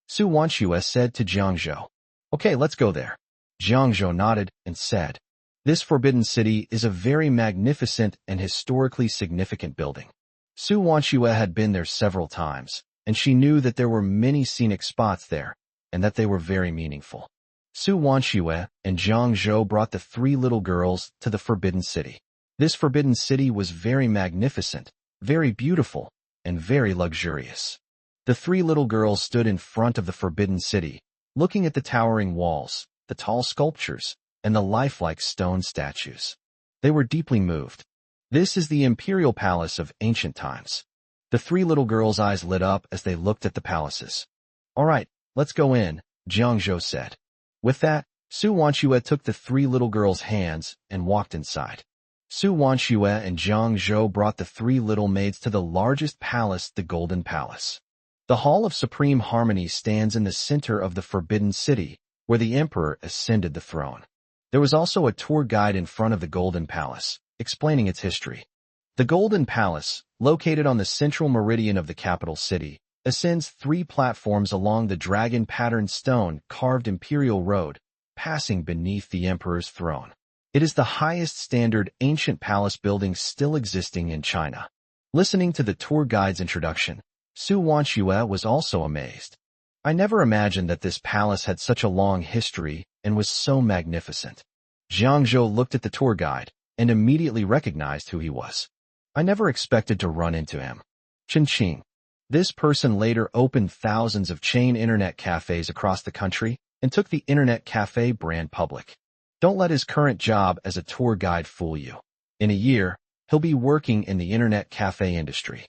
Su Wanxue said to Jiang Zhou. Okay, let's go there. Jiang Zhou nodded and said, This Forbidden City is a very magnificent and historically significant building. Su Wanxue had been there several times, and she knew that there were many scenic spots there, and that they were very meaningful. Su Wanxue and Jiang Zhou brought the three little girls to the Forbidden City. This Forbidden City was very magnificent, very beautiful, and very luxurious. The three little girls stood in front of the Forbidden City, looking at the towering walls, the tall sculptures, and the lifelike stone statues. They were deeply moved. This is the imperial palace of ancient times. The three little girls' eyes lit up as they looked at the palaces. All right, let's go in, Jiangzhou said. With that, Su Wanxue took the three little girls' hands and walked inside. Su Wanxue and Jiang Zhou brought the three little maids to the largest palace, the Golden Palace. The Hall of Supreme Harmony stands in the center of the Forbidden City, where the emperor ascended the throne. There was also a tour guide in front of the Golden Palace, explaining its history. The Golden Palace, located on the central meridian of the capital city, ascends 3 platforms along the dragon-patterned stone-carved imperial road, passing beneath the emperor's throne. It is the highest standard ancient palace building still existing in China. Listening to the tour guide's introduction, Su Wanxue was also amazed. I never imagined that this palace had such a long history and was so magnificent. Jiang Zhou looked at the tour guide and immediately recognized who he was. I never expected to run into him. Qing. This person later opened thousands of chain internet cafes across the country and took the internet cafe brand public. Don't let his current job as a tour guide fool you. In a year, he'll be working in the internet cafe industry.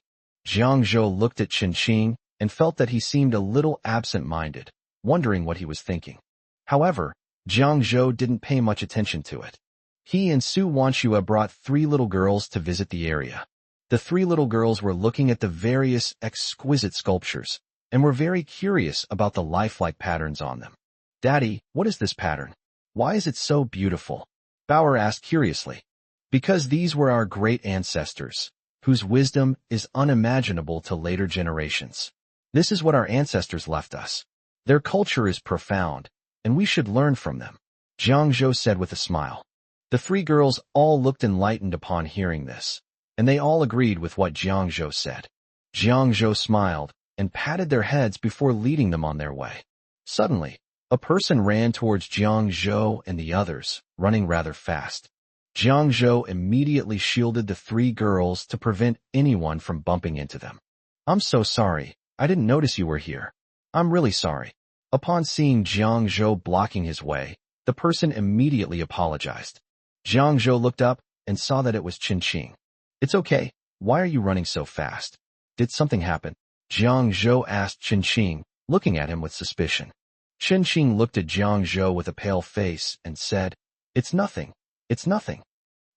Jiang Zhou looked at Qing and felt that he seemed a little absent-minded, wondering what he was thinking. However, Jiang Zhou didn't pay much attention to it. He and Su Wanxue brought 3 little girls to visit the area. The 3 little girls were looking at the various exquisite sculptures and were very curious about the lifelike patterns on them. Daddy, what is this pattern? Why is it so beautiful? Bauer asked curiously. Because these were our great ancestors, whose wisdom is unimaginable to later generations. This is what our ancestors left us. Their culture is profound, and we should learn from them, Jiang Zhou said with a smile. The 3 girls all looked enlightened upon hearing this, and they all agreed with what Jiang Zhou said. Jiang Zhou smiled and patted their heads before leading them on their way. Suddenly, a person ran towards Jiang Zhou and the others, running rather fast. Jiang Zhou immediately shielded the 3 girls to prevent anyone from bumping into them. I'm so sorry. I didn't notice you were here. I'm really sorry. Upon seeing Jiang Zhou blocking his way, the person immediately apologized. Jiang Zhou looked up and saw that it was Qing. It's okay. Why are you running so fast? Did something happen? Jiang Zhou asked Qing, looking at him with suspicion. Qing looked at Jiang Zhou with a pale face and said, It's nothing. It's nothing.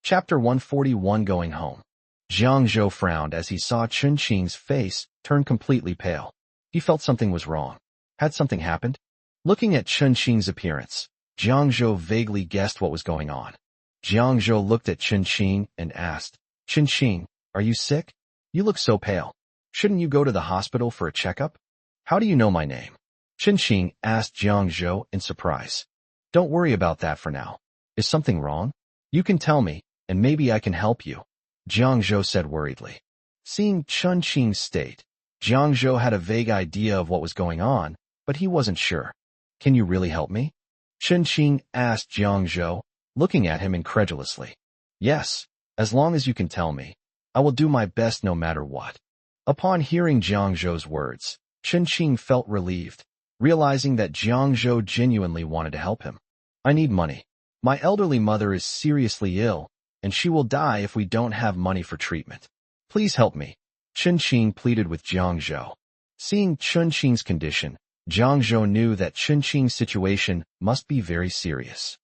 Chapter 141 Going Home. Jiang Zhou frowned as he saw Qing's face turn completely pale. He felt something was wrong. Had something happened? Looking at Qing's appearance, Jiang Zhou vaguely guessed what was going on. Jiang Zhou looked at Qing and asked, Qing, are you sick? You look so pale. Shouldn't you go to the hospital for a checkup? How do you know my name? Qing asked Jiang Zhou in surprise. Don't worry about that for now. Is something wrong? You can tell me, and maybe I can help you, Jiang Zhou said worriedly. Seeing Qing's state, Jiang Zhou had a vague idea of what was going on, but he wasn't sure. Can you really help me? Qing asked Jiang Zhou, looking at him incredulously. Yes, as long as you can tell me. I will do my best no matter what. Upon hearing Jiang Zhou's words, Qing felt relieved, realizing that Jiang Zhou genuinely wanted to help him. I need money. My elderly mother is seriously ill, and she will die if we don't have money for treatment. Please help me, Qing pleaded with Jiang Zhou. Seeing Qing's condition, Jiang Zhou knew that Qing's situation must be very serious.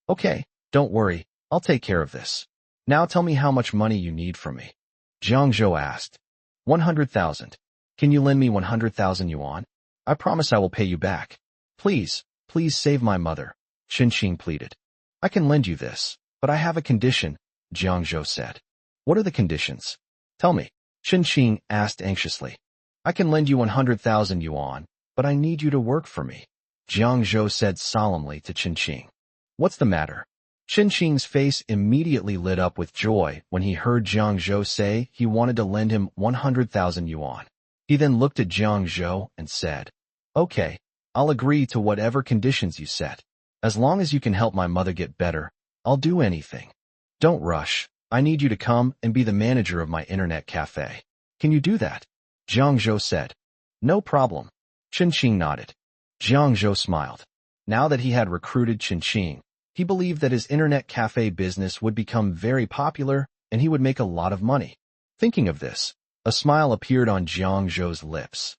Okay, don't worry, I'll take care of this. Now tell me how much money you need from me. Jiang Zhou asked. 100,000. Can you lend me 100,000 yuan? I promise I will pay you back. Please, please save my mother, Qing pleaded. I can lend you this, but I have a condition, Jiang Zhou said. What are the conditions? Tell me, Qing asked anxiously. I can lend you 100,000 yuan, but I need you to work for me, Jiang Zhou said solemnly to Qing. What's the matter? Qing's face immediately lit up with joy when he heard Jiang Zhou say he wanted to lend him 100,000 yuan. He then looked at Jiang Zhou and said, Okay, I'll agree to whatever conditions you set. As long as you can help my mother get better, I'll do anything. Don't rush. I need you to come and be the manager of my internet cafe. Can you do that? Jiang Zhou said. No problem. Qing nodded. Jiang Zhou smiled. Now that he had recruited Qing, he believed that his internet cafe business would become very popular and he would make a lot of money. Thinking of this, A smile appeared on Jiang Zhou's lips.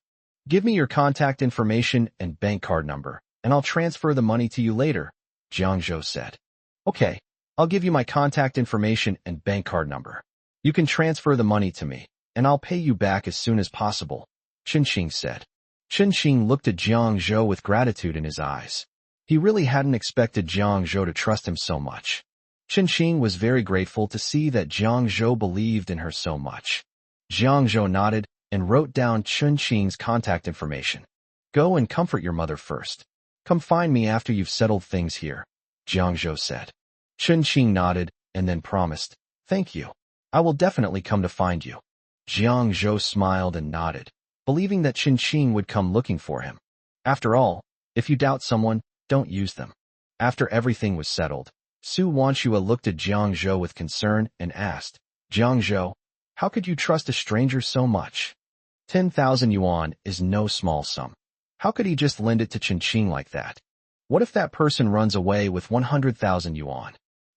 Give me your contact information and bank card number, and I'll transfer the money to you later, Jiang Zhou said. Okay, I'll give you my contact information and bank card number. You can transfer the money to me, and I'll pay you back as soon as possible, Qinqing said. Qinqing looked at Jiang Zhou with gratitude in his eyes. He really hadn't expected Jiang Zhou to trust him so much. Qinqing was very grateful to see that Jiang Zhou believed in her so much. Jiang Zhou nodded and wrote down Qinqing's contact information. Go and comfort your mother first. Come find me after you've settled things here, Jiang Zhou said. Qinqing nodded and then promised, Thank you. I will definitely come to find you. Jiang Zhou smiled and nodded, believing that Qinqing would come looking for him. After all, if you doubt someone, don't use them. After everything was settled, Su Wanshua looked at Jiang Zhou with concern and asked, Jiang Zhou, how could you trust a stranger so much? 10,000 yuan is no small sum. How could he just lend it to Qinqing like that? What if that person runs away with 100,000 yuan?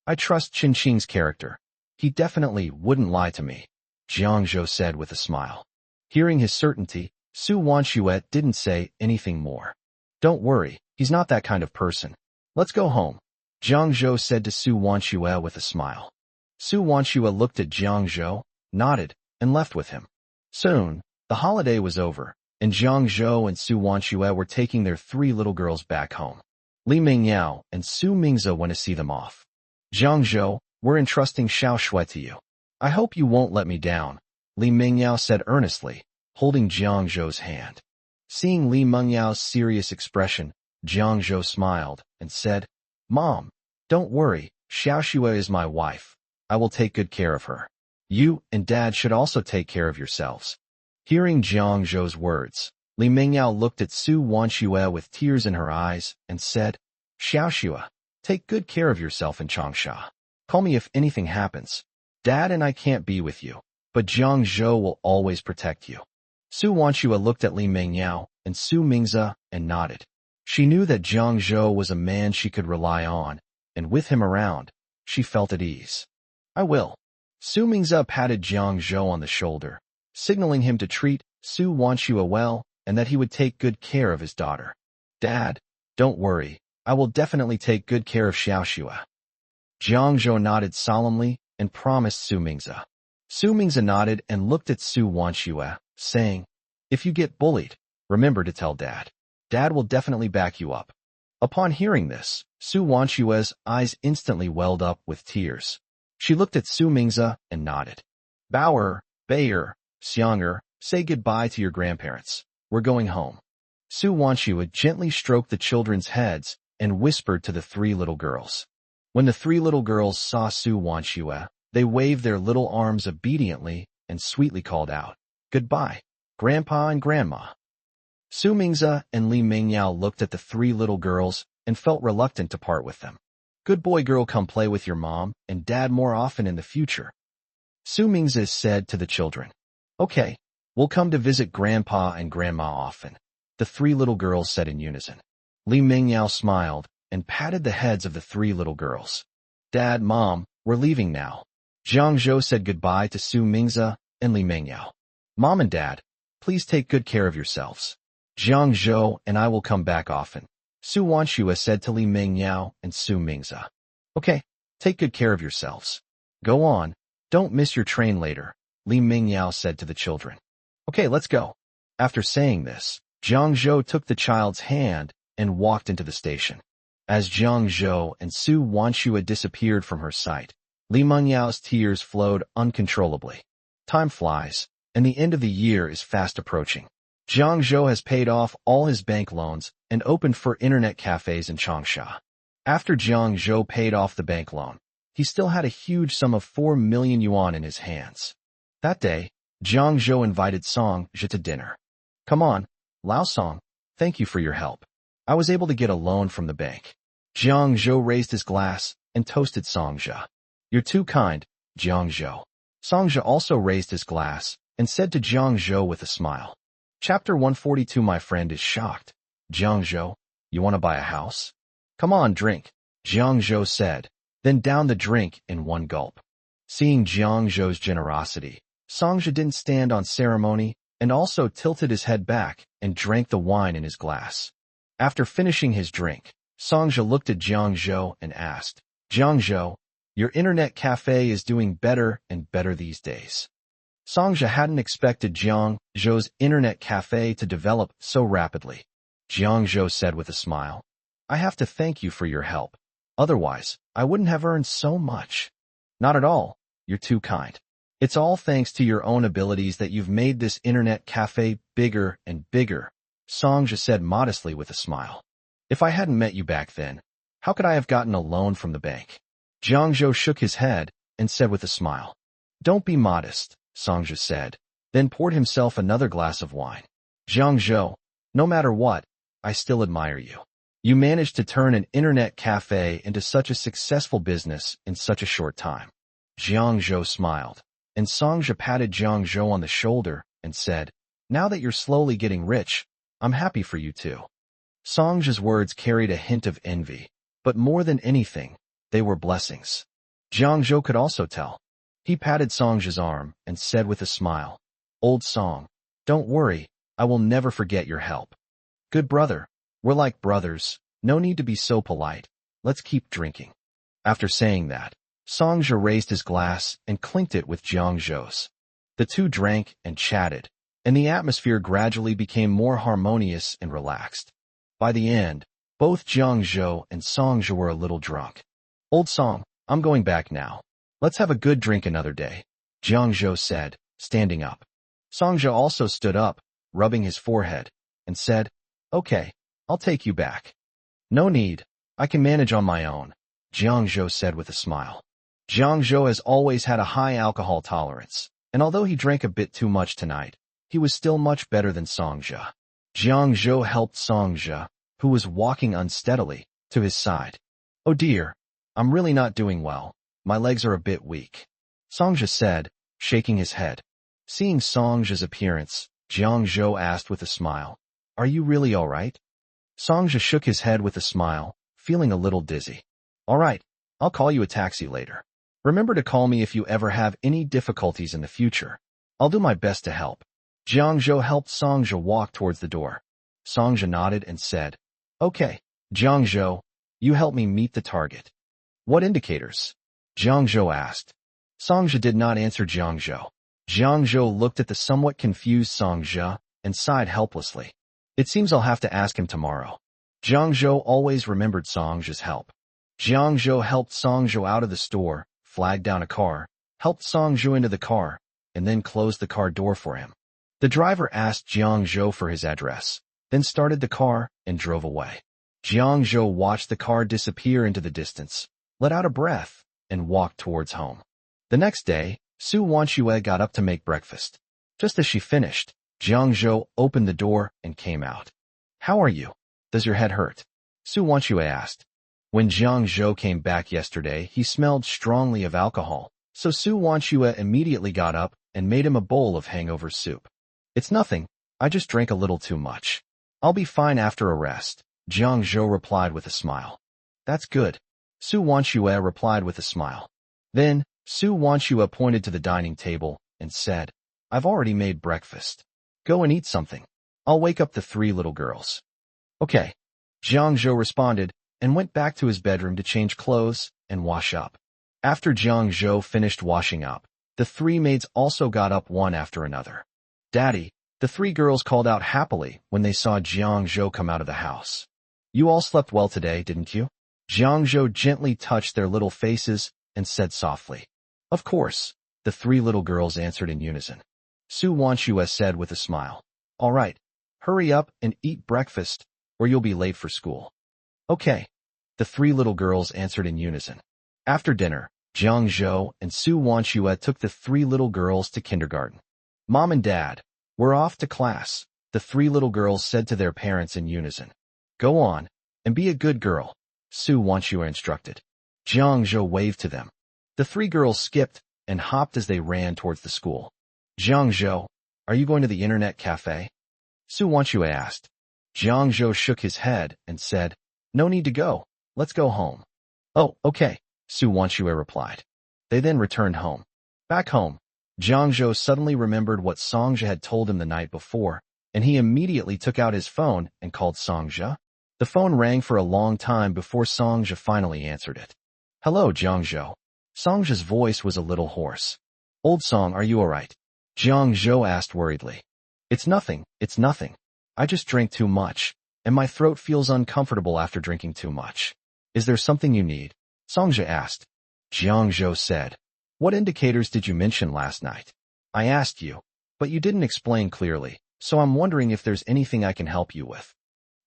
I trust Qinqing's character. He definitely wouldn't lie to me, Jiang Zhou said with a smile. Hearing his certainty, Su Wanshua didn't say anything more. Don't worry, he's not that kind of person. Let's go home, Jiang Zhou said to Su Wanshua with a smile. Su Wanshua looked at Jiang Zhou, nodded, and left with him. Soon, the holiday was over, and Jiang Zhou and Su Wanshua were taking their 3 little girls back home. Li Mingyao and Su Mingze went to see them off. Jiang Zhou, we're entrusting Xiao Shui to you. I hope you won't let me down, Li Mingyao said earnestly, holding Jiang Zhou's hand. Seeing Li Mengyao's serious expression, Jiang Zhou smiled and said, Mom, don't worry, Xiao Shui is my wife. I will take good care of her. You and Dad should also take care of yourselves. Hearing Jiang Zhou's words, Li Mingyao looked at Su Wanshua with tears in her eyes and said, Xiao Shui, take good care of yourself in Changsha. Call me if anything happens. Dad and I can't be with you, but Jiang Zhou will always protect you. Su Wanshua looked at Li Mingyao and Su Mingze and nodded. She knew that Jiang Zhou was a man she could rely on, and with him around, she felt at ease. I will. Su Mingze patted Jiang Zhou on the shoulder, signaling him to treat Su Wanshua well and that he would take good care of his daughter. Dad, don't worry, I will definitely take good care of Xiao Shui. Jiang Zhou nodded solemnly and promised Su Mingze. Su Mingze nodded and looked at Su Wanshua, saying, If you get bullied, remember to tell Dad. Dad will definitely back you up. Upon hearing this, Su Wanshua's eyes instantly welled up with tears. She looked at Su Mingze and nodded. Bauer, Bayer, Xianger, say goodbye to your grandparents. We're going home. Su Wanshua gently stroked the children's heads and whispered to the 3 little girls. When the 3 little girls saw Su Wanshua, they waved their little arms obediently and sweetly called out, Goodbye, Grandpa and Grandma. Su Mingze and Li Mingyao looked at the 3 little girls and felt reluctant to part with them. Good boy girl, come play with your mom and dad more often in the future, Su Mingze said to the children. Okay, we'll come to visit Grandpa and Grandma often, the 3 little girls said in unison. Li Mingyao smiled and patted the heads of the 3 little girls. Dad, Mom, we're leaving now. Jiang Zhou said goodbye to Su Mingze and Li Mingyao. Mom and Dad, please take good care of yourselves. Jiang Zhou and I will come back often, Su Wanshua said to Li Mingyao and Su Mingze. Okay, take good care of yourselves. Go on, don't miss your train later, Li Mingyao said to the children. Okay, let's go. After saying this, Jiang Zhou took the child's hand and walked into the station. As Jiang Zhou and Su Wanshua disappeared from her sight, Li Mengyao's tears flowed uncontrollably. Time flies, and the end of the year is fast approaching. Jiang Zhou has paid off all his bank loans and opened 4 internet cafes in Changsha. After Jiang Zhou paid off the bank loan, he still had a huge sum of 4 million yuan in his hands. That day, Jiang Zhou invited Song Zhe to dinner. Come on, Lao Song, thank you for your help. I was able to get a loan from the bank. Jiang Zhou raised his glass and toasted Song Zhe. You're too kind, Jiang Zhou. Song Zhe also raised his glass and said to Jiang Zhou with a smile. Chapter 142. My friend is shocked. Jiang Zhou, you want to buy a house? Come on, drink, Jiang Zhou said, then downed the drink in one gulp. Seeing Jiang Zhou's generosity, Songja didn't stand on ceremony and also tilted his head back and drank the wine in his glass. After finishing his drink, Songja looked at Jiang Zhou and asked, Jiang Zhou, your internet cafe is doing better and better these days. Songja hadn't expected Jiang Zhou's internet cafe to develop so rapidly. Jiang Zhou said with a smile, I have to thank you for your help. Otherwise, I wouldn't have earned so much. Not at all. You're too kind. It's all thanks to your own abilities that you've made this internet cafe bigger and bigger, Songja said modestly with a smile. If I hadn't met you back then, how could I have gotten a loan from the bank? Jiang Zhou shook his head and said with a smile. Don't be modest, Songja said, then poured himself another glass of wine. Jiang Zhou, no matter what, I still admire you. You managed to turn an internet cafe into such a successful business in such a short time. Jiang Zhou smiled, and Songja patted Jiang Zhou on the shoulder and said, Now that you're slowly getting rich, I'm happy for you too. Songja's words carried a hint of envy, but more than anything, they were blessings. Jiang Zhou could also tell. He patted Songja's arm and said with a smile, Old Song, don't worry, I will never forget your help. Good brother, we're like brothers, no need to be so polite, let's keep drinking. After saying that, Songja raised his glass and clinked it with Jiang Zhou's. The two drank and chatted, and the atmosphere gradually became more harmonious and relaxed. By the end, both Jiang Zhou and Songja were a little drunk. Old Song, I'm going back now. Let's have a good drink another day, Jiang Zhou said, standing up. Songja also stood up, rubbing his forehead, and said, Okay, I'll take you back. No need, I can manage on my own, Jiang Zhou said with a smile. Jiang Zhou has always had a high alcohol tolerance, and although he drank a bit too much tonight, he was still much better than Songja. Jiang Zhou helped Songja, who was walking unsteadily, to his side. Oh dear, I'm really not doing well. My legs are a bit weak, Songja said, shaking his head. Seeing Songja's appearance, Jiang Zhou asked with a smile, Are you really all right? Songja shook his head with a smile, feeling a little dizzy. All right, I'll call you a taxi later. Remember to call me if you ever have any difficulties in the future. I'll do my best to help. Jiang Zhou helped Songja walk towards the door. Songja nodded and said, Okay, Jiang Zhou, you help me meet the target. What indicators? Jiang Zhou asked. Songja did not answer Jiang Zhou. Jiang Zhou looked at the somewhat confused Songja and sighed helplessly. It seems I'll have to ask him tomorrow. Jiang Zhou always remembered Songja's help. Jiang Zhou helped Songja out of the store, flagged down a car, helped Songja into the car, and then closed the car door for him. The driver asked Jiang Zhou for his address, then started the car and drove away. Jiang Zhou watched the car disappear into the distance, let out a breath, and walked towards home. The next day, Su Wanxue got up to make breakfast. Just as she finished, Jiang Zhou opened the door and came out. How are you? Does your head hurt? Su Wanxue asked. When Jiang Zhou came back yesterday, he smelled strongly of alcohol, so Su Wanxue immediately got up and made him a bowl of hangover soup. It's nothing, I just drank a little too much. I'll be fine after a rest, Jiang Zhou replied with a smile. That's good, Su Wanxue replied with a smile. Then, Su Wanxue pointed to the dining table and said, I've already made breakfast. Go and eat something. I'll wake up the three little girls. Okay, Jiang Zhou responded and went back to his bedroom to change clothes and wash up. After Jiang Zhou finished washing up, the three maids also got up one after another. Daddy, the three girls called out happily when they saw Jiang Zhou come out of the house. You all slept well today, didn't you? Jiang Zhou gently touched their little faces and said softly. Of course, the three little girls answered in unison. Su Wanxue said with a smile. All right, hurry up and eat breakfast, or you'll be late for school. Okay, the three little girls answered in unison. After dinner, Jiang Zhou and Su Wanxue took the three little girls to kindergarten. Mom and Dad, we're off to class, the three little girls said to their parents in unison. Go on, and be a good girl, Su Wanxue instructed. Jiang Zhou waved to them. The three girls skipped and hopped as they ran towards the school. Jiang Zhou, are you going to the internet cafe? Su Wanxue asked. Jiang Zhou shook his head and said, No need to go, let's go home. Oh, okay, Su Wanxue replied. They then returned home. Back home, Jiang Zhou suddenly remembered what Song Zhe had told him the night before, and he immediately took out his phone and called Song Zhe. The phone rang for a long time before Song Zhe finally answered it. Hello, Jiang Zhou. Song Zhe's voice was a little hoarse. Old Song, are you alright? Jiang Zhou asked worriedly. It's nothing. I just drank too much, and my throat feels uncomfortable after drinking too much. Is there something you need? Song Zhe asked. Jiang Zhou said. What indicators did you mention last night? I asked you, but you didn't explain clearly, so I'm wondering if there's anything I can help you with.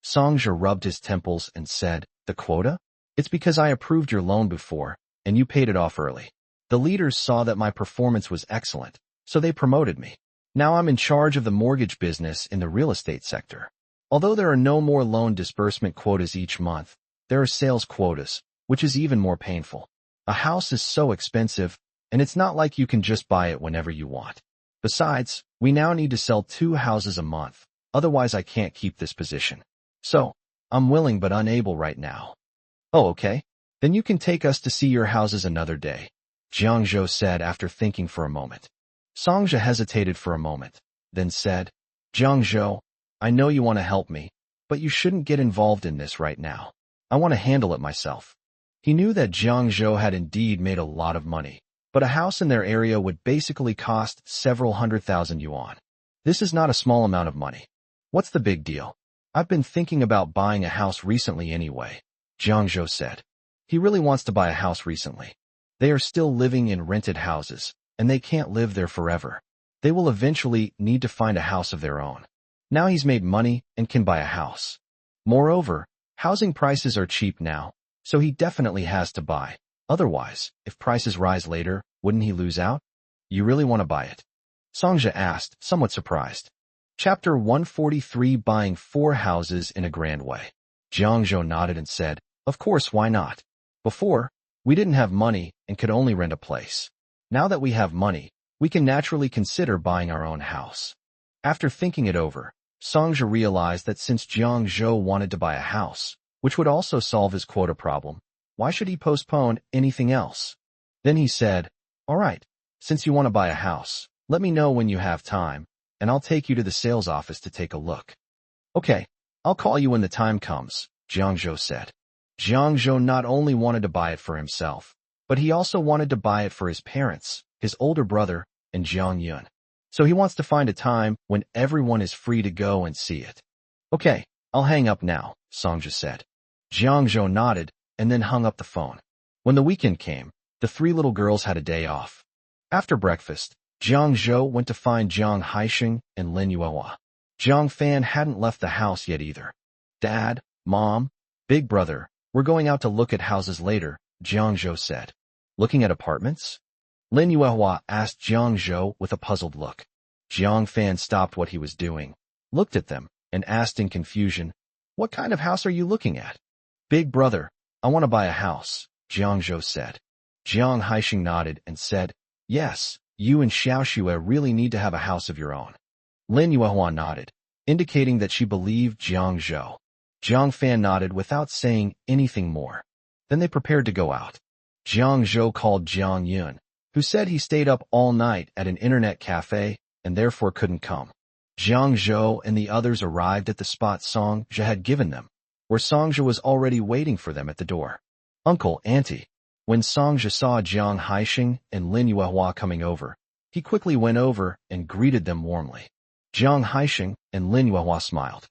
Song Zhe rubbed his temples and said, the quota? It's because I approved your loan before, and you paid it off early. The leaders saw that my performance was excellent, so they promoted me. Now I'm in charge of the mortgage business in the real estate sector. Although there are no more loan disbursement quotas each month, there are sales quotas, which is even more painful. A house is so expensive, and it's not like you can just buy it whenever you want. Besides, we now need to sell 2 houses a month, otherwise I can't keep this position. So, I'm willing but unable right now. Oh, okay. Then you can take us to see your houses another day, Jiang Zhou said after thinking for a moment. Song Zhe hesitated for a moment, then said, Jiang Zhou, I know you want to help me, but you shouldn't get involved in this right now. I want to handle it myself. He knew that Jiang Zhou had indeed made a lot of money, but a house in their area would basically cost several 100,000 yuan. This is not a small amount of money. What's the big deal? I've been thinking about buying a house recently anyway, Jiang Zhou said. He really wants to buy a house recently. They are still living in rented houses, and they can't live there forever. They will eventually need to find a house of their own. Now he's made money and can buy a house. Moreover, housing prices are cheap now, so he definitely has to buy. Otherwise, if prices rise later, wouldn't he lose out? You really want to buy it? Song Zhe asked, somewhat surprised. Chapter 143 Buying 4 Houses in a Grand Way. Jiang Zhou nodded and said, of course, why not? Before, we didn't have money and could only rent a place. Now that we have money, we can naturally consider buying our own house. After thinking it over, Song Zhe realized that since Jiang Zhou wanted to buy a house, which would also solve his quota problem, why should he postpone anything else? Then he said, all right, since you want to buy a house, let me know when you have time, and I'll take you to the sales office to take a look. Okay, I'll call you when the time comes, Jiang Zhou said. Jiang Zhou not only wanted to buy it for himself, but he also wanted to buy it for his parents, his older brother, and Jiang Yun. So he wants to find a time when everyone is free to go and see it. Okay, I'll hang up now, Song Zhe said. Jiang Zhou nodded and then hung up the phone. When the weekend came, the 3 little girls had a day off. After breakfast, Jiang Zhou went to find Jiang Haixing and Lin Yuehua. Jiang Fan hadn't left the house yet either. Dad, Mom, Big Brother, we're going out to look at houses later, Jiang Zhou said. Looking at apartments? Lin Yuehua asked Jiang Zhou with a puzzled look. Jiang Fan stopped what he was doing, looked at them, and asked in confusion, what kind of house are you looking at? Big Brother, I want to buy a house, Jiang Zhou said. Jiang Haixing nodded and said, yes, you and Xiaoxue really need to have a house of your own. Lin Yuehua nodded, indicating that she believed Jiang Zhou. Jiang Fan nodded without saying anything more. Then they prepared to go out. Jiang Zhou called Jiang Yun, who said he stayed up all night at an internet cafe and therefore couldn't come. Jiang Zhou and the others arrived at the spot Song Zhe had given them, where Song Zhe was already waiting for them at the door. Uncle, Auntie. When Song Zhe saw Jiang Haixing and Lin Yuehua coming over, he quickly went over and greeted them warmly. Jiang Haixing and Lin Yuehua smiled.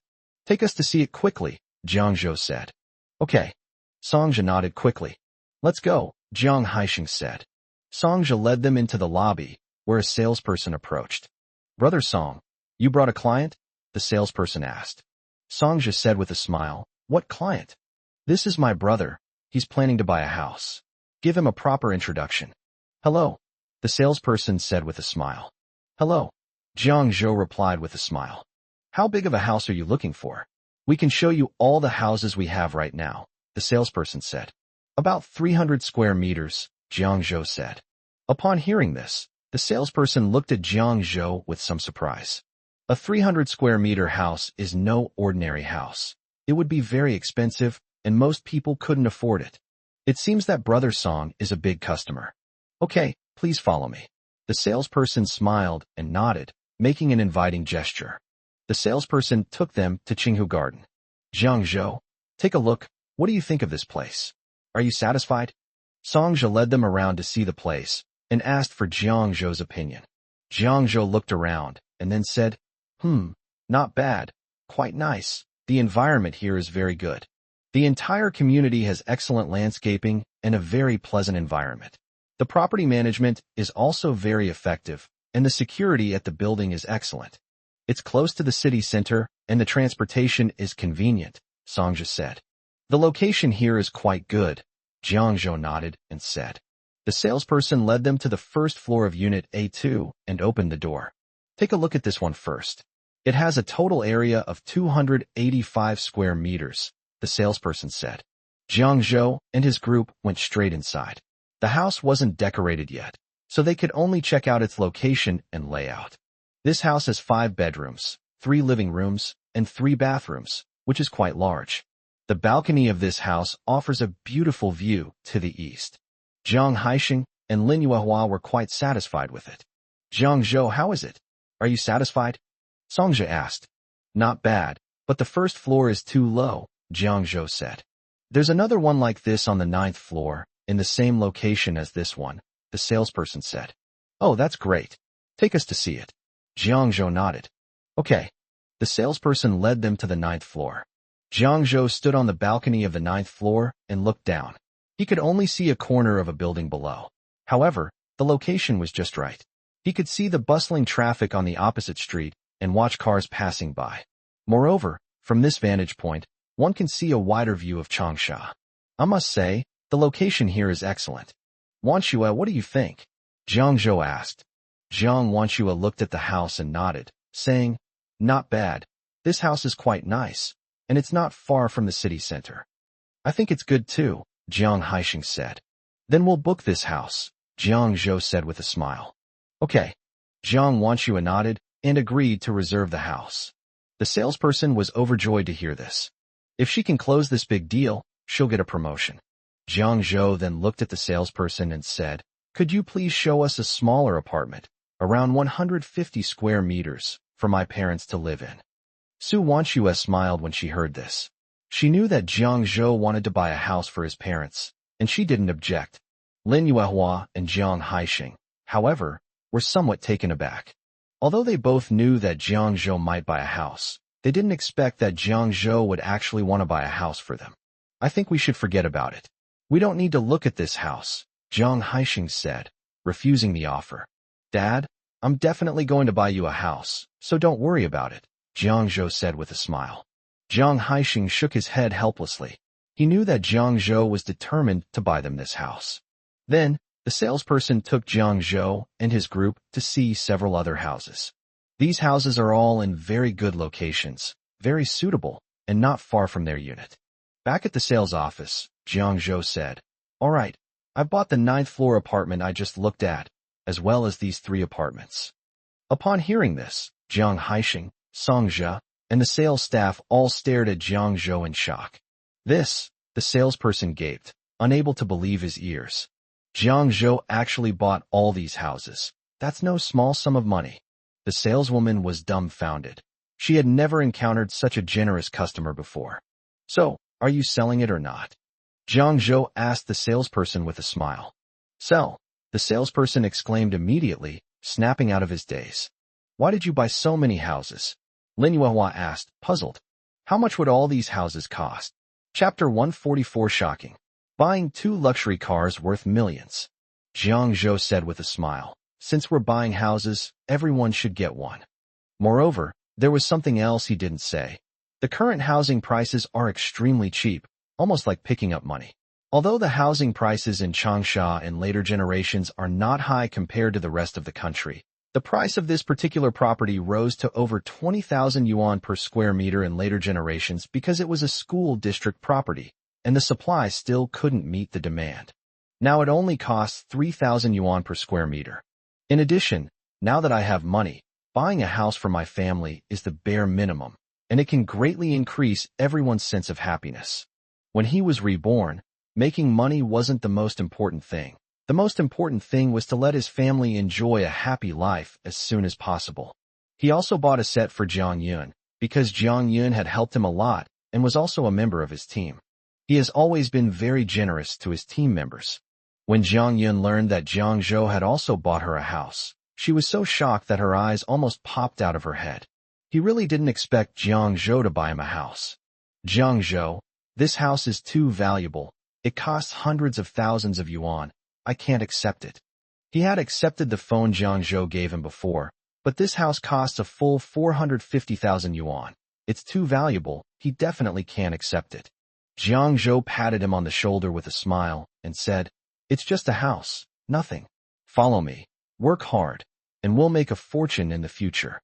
Take us to see it quickly, Jiang Zhou said. Okay. Song Zhe nodded quickly. Let's go, Jiang Haixing said. Song Zhe led them into the lobby, where a salesperson approached. Brother Song, you brought a client? The salesperson asked. Song Zhe said with a smile, what client? This is my brother. He's planning to buy a house. Give him a proper introduction. Hello, the salesperson said with a smile. Hello, Jiang Zhou replied with a smile. How big of a house are you looking for? We can show you all the houses we have right now, the salesperson said. About 300 square meters, Jiang Zhou said. Upon hearing this, the salesperson looked at Jiang Zhou with some surprise. A 300 square meter house is no ordinary house. It would be very expensive, and most people couldn't afford it. It seems that Brother Song is a big customer. Okay, please follow me. The The salesperson smiled and nodded, making an inviting gesture. The salesperson took them to Qinghu Garden. Jiangzhou, take a look. What do you think of this place? Are you satisfied? Songzhe led them around to see the place and asked for Jiangzhou's opinion. Jiangzhou looked around and then said, not bad. Quite nice. The environment here is very good. The entire community has excellent landscaping and a very pleasant environment. The property management is also very effective, and the security at the building is excellent. It's close to the city center, and the transportation is convenient, Songzhe said. The location here is quite good, Jiangzhou nodded and said. The salesperson led them to the first floor of Unit A2 and opened the door. Take a look at this one first. It has a total area of 285 square meters, the salesperson said. Jiangzhou and his group went straight inside. The house wasn't decorated yet, so they could only check out its location and layout. This house has 5 bedrooms, 3 living rooms, and 3 bathrooms, which is quite large. The balcony of this house offers a beautiful view to the east. Jiang Haixing and Lin Yuehua were quite satisfied with it. Jiangzhou, how is it? Are you satisfied? Songzhe asked. Not bad, but the first floor is too low, Jiangzhou said. There's another one like this on the 9th floor, in the same location as this one, the salesperson said. Oh, that's great. Take us to see it. Jiangzhou nodded. Okay. The salesperson led them to the 9th floor. Jiangzhou stood on the balcony of the 9th floor and looked down. He could only see a corner of a building below. However, the location was just right. He could see the bustling traffic on the opposite street and watch cars passing by. Moreover, from this vantage point, one can see a wider view of Changsha. I must say, the location here is excellent. Wanshua, what do you think? Jiangzhou asked. Jiang Wanshua looked at the house and nodded, saying, Not bad. This house is quite nice, and it's not far from the city center. I think it's good too, Jiang Haixing said. Then we'll book this house, Jiangzhou said with a smile. Okay. Jiang Wanshua nodded and agreed to reserve the house. The salesperson was overjoyed to hear this. If she can close this big deal, she'll get a promotion. Jiangzhou then looked at the salesperson and said, Could you please show us a smaller apartment, around 150 square meters, for my parents to live in? Su Wanshua smiled when she heard this. She knew that Jiangzhou wanted to buy a house for his parents, and she didn't object. Lin Yuehua and Jiang Haixing, however, were somewhat taken aback. Although they both knew that Jiangzhou might buy a house, they didn't expect that Jiangzhou would actually want to buy a house for them. I think we should forget about it. We don't need to look at this house, Jiang Haixing said, refusing the offer. Dad, I'm definitely going to buy you a house, so don't worry about it, Jiangzhou said with a smile. Jiang Haixing shook his head helplessly. He knew that Jiangzhou was determined to buy them this house. Then, the salesperson took Jiangzhou and his group to see several other houses. These houses are all in very good locations, very suitable, and not far from their unit. Back at the sales office, Jiangzhou said, All right, I've bought the 9th floor apartment I just looked at, as well as these 3 apartments. Upon hearing this, Jiang Haixing, Songzhe, and the sales staff all stared at Jiangzhou in shock. This, the salesperson gaped, unable to believe his ears. Jiangzhou actually bought all these houses. That's no small sum of money. The saleswoman was dumbfounded. She had never encountered such a generous customer before. So, are you selling it or not? Jiangzhou asked the salesperson with a smile. Sell, the salesperson exclaimed immediately, snapping out of his daze. Why did you buy so many houses? Lin Yuehua asked, puzzled. How much would all these houses cost? Chapter 144 Shocking. Buying 2 luxury cars worth millions. Jiangzhou said with a smile. Since we're buying houses, everyone should get one. Moreover, there was something else he didn't say. The current housing prices are extremely cheap, almost like picking up money. Although the housing prices in Changsha and later generations are not high compared to the rest of the country, the price of this particular property rose to over 20,000 yuan per square meter in later generations because it was a school district property, and the supply still couldn't meet the demand. Now it only costs 3,000 yuan per square meter. In addition, now that I have money, buying a house for my family is the bare minimum, and it can greatly increase everyone's sense of happiness. When he was reborn, making money wasn't the most important thing. The most important thing was to let his family enjoy a happy life as soon as possible. He also bought a set for Jiang Yun, because Jiang Yun had helped him a lot and was also a member of his team. He has always been very generous to his team members. When Jiang Yun learned that Jiang Zhou had also bought her a house, she was so shocked that her eyes almost popped out of her head. He really didn't expect Jiang Zhou to buy him a house. Jiang Zhou, this house is too valuable. It costs hundreds of thousands of yuan. I can't accept it. He had accepted the phone Jiang Zhou gave him before, but this house costs a full 450,000 yuan. It's too valuable. He definitely can't accept it. Jiang Zhou patted him on the shoulder with a smile and said, "It's just a house, nothing. Follow me, work hard, and we'll make a fortune in the future."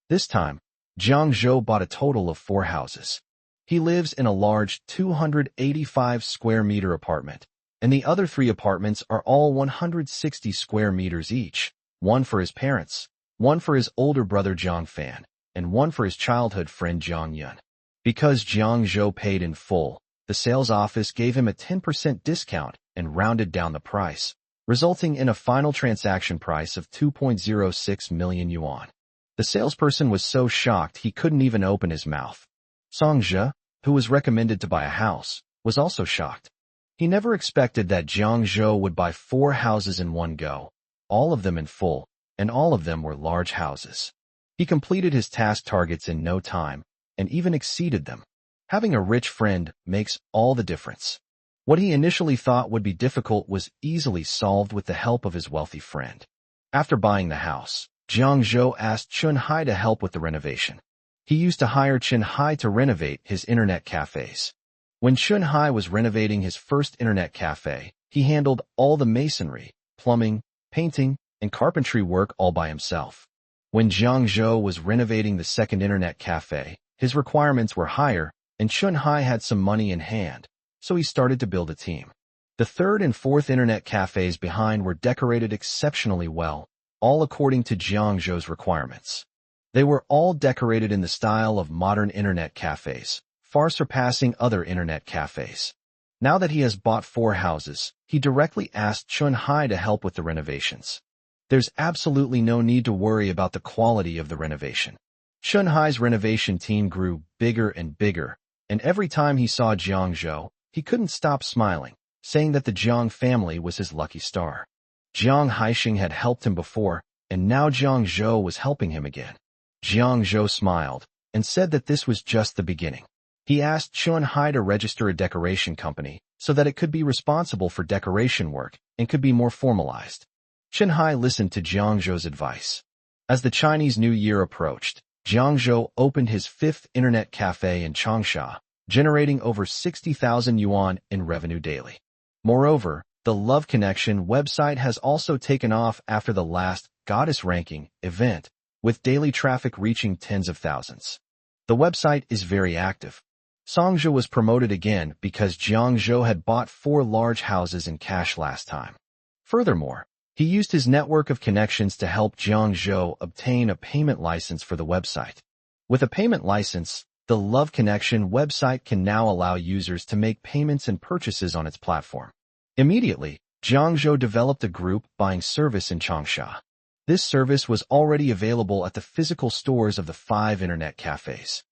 This time, Jiang Zhou bought a total of 4 houses. He lives in a large 285 square meter apartment, and the other 3 apartments are all 160 square meters each, one for his parents, one for his older brother Jiang Fan, and one for his childhood friend Jiang Yun. Because Jiang Zhou paid in full, the sales office gave him a 10% discount and rounded down the price, resulting in a final transaction price of 2.06 million yuan. The salesperson was so shocked he couldn't even open his mouth. Song Zhe, who was recommended to buy a house, was also shocked. He never expected that Jiang Zhou would buy 4 houses in one go, all of them in full, and all of them were large houses. He completed his task targets in no time, and even exceeded them. Having a rich friend makes all the difference. What he initially thought would be difficult was easily solved with the help of his wealthy friend. After buying the house, Jiang Zhou asked Chun Hai to help with the renovation. He used to hire Chun Hai to renovate his internet cafes. When Chun Hai was renovating his first internet cafe, he handled all the masonry, plumbing, painting, and carpentry work all by himself. When Jiang Zhou was renovating the second internet cafe, his requirements were higher, and Chun Hai had some money in hand, so he started to build a team. The third and fourth internet cafes behind were decorated exceptionally well, all according to Jiang Zhou's requirements. They were all decorated in the style of modern internet cafes, far surpassing other internet cafes. Now that he has bought 4 houses, he directly asked Chun Hai to help with the renovations. There's absolutely no need to worry about the quality of the renovation. Chun Hai's renovation team grew bigger and bigger, and every time he saw Jiang Zhou, he couldn't stop smiling, saying that the Jiang family was his lucky star. Jiang Haixing had helped him before, and now Jiang Zhou was helping him again. Jiang Zhou smiled and said that this was just the beginning. He asked Chun Hai to register a decoration company so that it could be responsible for decoration work and could be more formalized. Chun Hai listened to Jiang Zhou's advice. As the Chinese New Year approached, Jiang Zhou opened his 5th internet cafe in Changsha, generating over 60,000 yuan in revenue daily. Moreover, the Love Connection website has also taken off after the last Goddess Ranking event, with daily traffic reaching tens of thousands. The website is very active. Song Zhe was promoted again because Jiang Zhou had bought 4 large houses in cash last time. Furthermore, he used his network of connections to help Jiang Zhou obtain a payment license for the website. With a payment license, the Love Connection website can now allow users to make payments and purchases on its platform. Immediately, Jiang Zhou developed a group buying service in Changsha. This service was already available at the physical stores of the 5 internet cafes.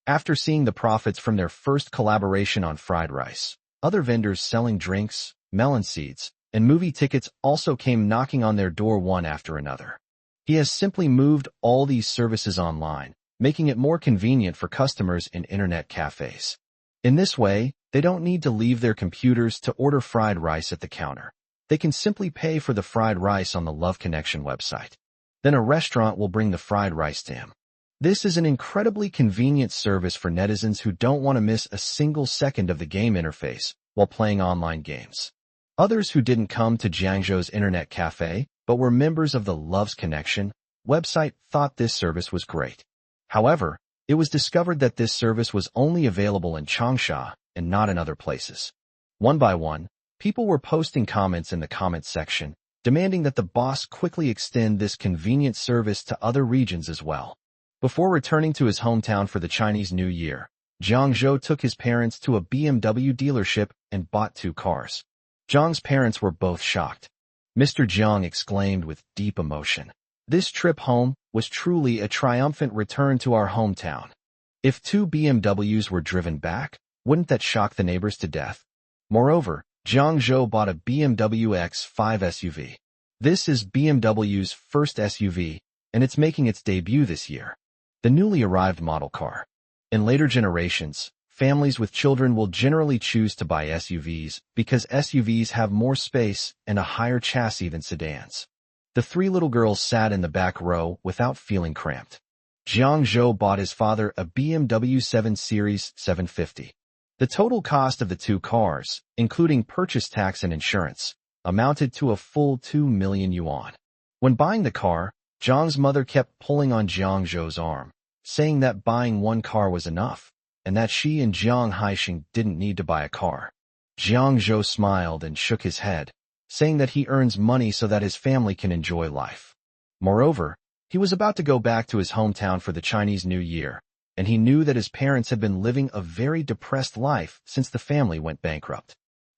After seeing the profits from their first collaboration on fried rice, other vendors selling drinks, melon seeds, and movie tickets also came knocking on their door one after another. He has simply moved all these services online, making it more convenient for customers in internet cafes. In this way, they don't need to leave their computers to order fried rice at the counter. They can simply pay for the fried rice on the Love Connection website. Then a restaurant will bring the fried rice to him. This is an incredibly convenient service for netizens who don't want to miss a single second of the game interface while playing online games. Others who didn't come to Jiang Zhou's internet cafe, but were members of the Love's Connection website thought this service was great. However, it was discovered that this service was only available in Changsha and not in other places. One by one, people were posting comments in the comments section, demanding that the boss quickly extend this convenient service to other regions as well. Before returning to his hometown for the Chinese New Year, Jiang Zhou took his parents to a BMW dealership and bought 2 cars. Jiang's parents were both shocked. Mr. Jiang exclaimed with deep emotion. This trip home was truly a triumphant return to our hometown. If 2 BMWs were driven back, wouldn't that shock the neighbors to death? Moreover, Jiang Zhou bought a BMW X5 SUV. This is BMW's first SUV, and it's making its debut this year. The newly arrived model car. In later generations, families with children will generally choose to buy SUVs because SUVs have more space and a higher chassis than sedans. The three little girls sat in the back row without feeling cramped. Jiang Zhou bought his father a BMW 7 Series 750. The total cost of the two cars, including purchase tax and insurance, amounted to a full 2 million yuan. When buying the car, Jiang's mother kept pulling on Jiang Zhou's arm, saying that buying one car was enough, and that she and Jiang Haixing didn't need to buy a car. Jiang Zhou smiled and shook his head, saying that he earns money so that his family can enjoy life. Moreover, he was about to go back to his hometown for the Chinese New Year, and he knew that his parents had been living a very depressed life since the family went bankrupt.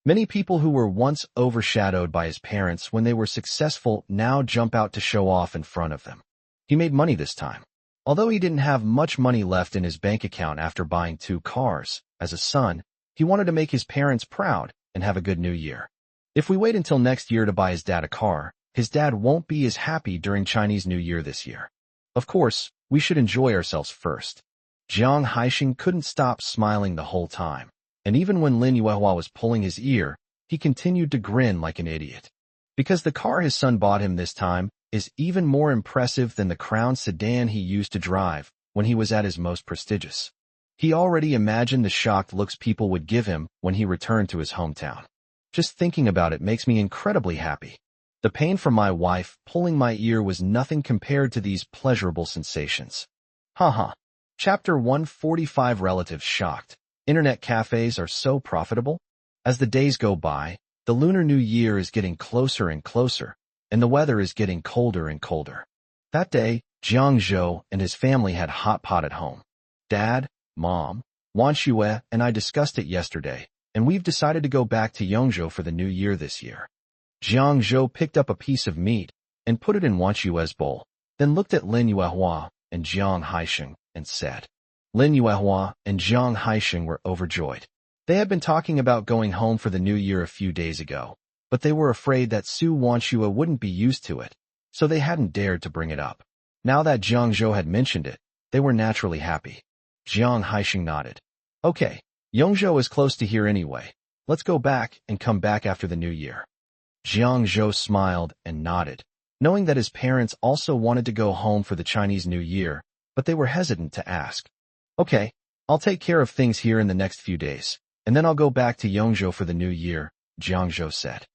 Many people who were once overshadowed by his parents when they were successful now jump out to show off in front of them. He made money this time. Although he didn't have much money left in his bank account after buying two cars, as a son, he wanted to make his parents proud and have a good New Year. If we wait until next year to buy his dad a car, his dad won't be as happy during Chinese New Year this year. Of course, we should enjoy ourselves first. Jiang Haixing couldn't stop smiling the whole time, and even when Lin Yuehua was pulling his ear, he continued to grin like an idiot. Because the car his son bought him this time is even more impressive than the Crown sedan he used to drive when he was at his most prestigious. He already imagined the shocked looks people would give him when he returned to his hometown. Just thinking about it makes me incredibly happy. The pain from my wife pulling my ear was nothing compared to these pleasurable sensations. Haha. Chapter 145. Relatives shocked. Internet cafes are so profitable? As the days go by, the Lunar New Year is getting closer and closer, and the weather is getting colder and colder. That day, Jiang Zhou and his family had hot pot at home. Dad, Mom, Wan Xue, and I discussed it yesterday, and we've decided to go back to Yongzhou for the New Year this year. Jiang Zhou picked up a piece of meat and put it in Wan Xue's bowl, then looked at Lin Yuehua and Jiang Haixing and said. Lin Yuehua and Jiang Haixing were overjoyed. They had been talking about going home for the New Year a few days ago, but they were afraid that Su Wanxue wouldn't be used to it, so they hadn't dared to bring it up. Now that Jiang Zhou had mentioned it, they were naturally happy. Jiang Haixing nodded. Okay, Yongzhou is close to here anyway. Let's go back and come back after the New Year. Jiang Zhou smiled and nodded, knowing that his parents also wanted to go home for the Chinese New Year, but they were hesitant to ask. Okay, I'll take care of things here in the next few days, and then I'll go back to Yongzhou for the New Year, Jiang Zhou said.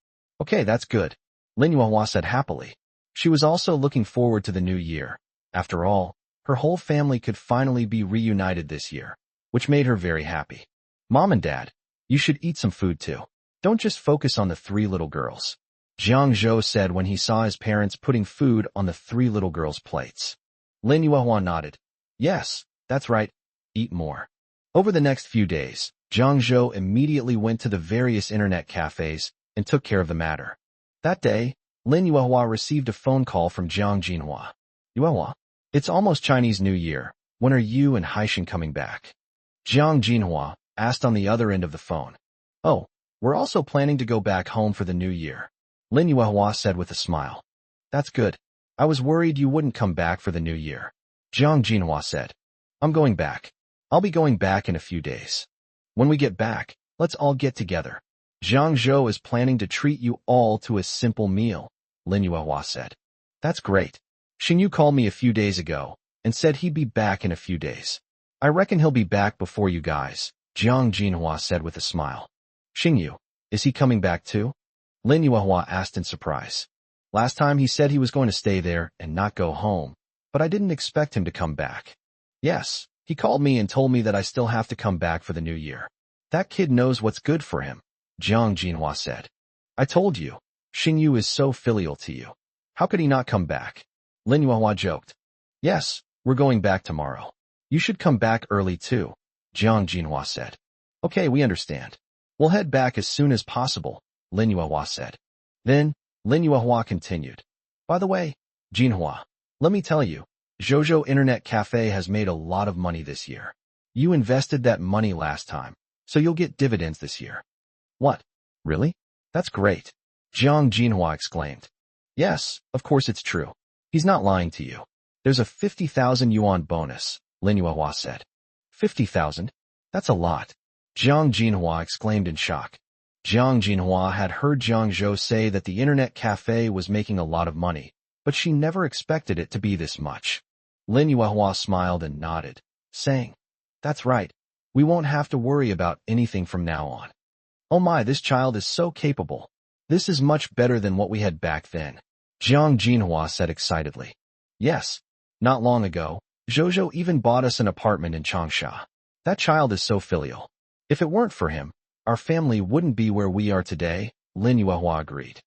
Okay, that's good, Lin Yuehua said happily. She was also looking forward to the New Year. After all, her whole family could finally be reunited this year, which made her very happy. Mom and Dad, you should eat some food too. Don't just focus on the three little girls, Jiang Zhou said when he saw his parents putting food on the three little girls' plates. Lin Yuehua nodded. Yes, that's right. Eat more. Over the next few days, Jiang Zhou immediately went to the various internet cafes and took care of the matter. That day, Lin Yuehua received a phone call from Jiang Jinhua. Yuehua, it's almost Chinese New Year. When are you and Haixing coming back? Jiang Jinhua asked on the other end of the phone. Oh, we're also planning to go back home for the New Year, Lin Yuehua said with a smile. That's good. I was worried you wouldn't come back for the New Year, Jiang Jinhua said. I'm going back. I'll be going back in a few days. When we get back, let's all get together. Jiang Zhou is planning to treat you all to a simple meal, Lin Yuehua said. That's great. Xingyu called me a few days ago and said he'd be back in a few days. I reckon he'll be back before you guys, Jiang Jinhua said with a smile. Xingyu, is he coming back too? Lin Yuehua asked in surprise. Last time he said he was going to stay there and not go home, but I didn't expect him to come back. Yes, he called me and told me that I still have to come back for the New Year. That kid knows what's good for him, Jiang Jinhua said. I told you, Xingyu is so filial to you. How could he not come back? Lin Yuehua joked. Yes, we're going back tomorrow. You should come back early too, Jiang Jinhua said. Okay, we understand. We'll head back as soon as possible, Lin Yuehua said. Then, Lin Yuehua continued. By the way, Jinhua, let me tell you, Zhozhou Internet Cafe has made a lot of money this year. You invested that money last time, so you'll get dividends this year. What? Really? That's great. Jiang Jinhua exclaimed. Yes, of course it's true. He's not lying to you. There's a 50,000 yuan bonus, Lin Yuehua said. 50,000? That's a lot. Jiang Jinhua exclaimed in shock. Jiang Jinhua had heard Jiang Zhou say that the internet cafe was making a lot of money, but she never expected it to be this much. Lin Yuehua smiled and nodded, saying, That's right. We won't have to worry about anything from now on. Oh my, this child is so capable. This is much better than what we had back then, Jiang Jinhua said excitedly. Yes. Not long ago, Zhozhou even bought us an apartment in Changsha. That child is so filial. If it weren't for him, our family wouldn't be where we are today, Lin Yuehua agreed.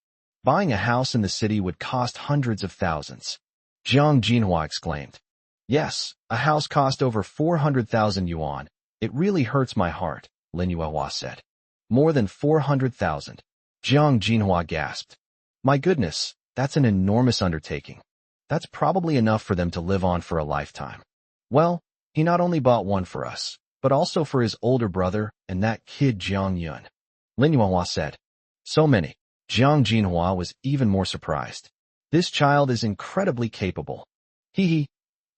Buying a house in the city would cost hundreds of thousands. Jiang Jinhua exclaimed. Yes, a house cost over 400,000 yuan. It really hurts my heart, Lin Yuehua said. More than 400,000. Jiang Jinhua gasped. My goodness, that's an enormous undertaking. That's probably enough for them to live on for a lifetime. Well, he not only bought one for us, but also for his older brother and that kid Jiang Yun. Lin Yuehua said. So many. Jiang Jinhua was even more surprised. This child is incredibly capable. Hee hee.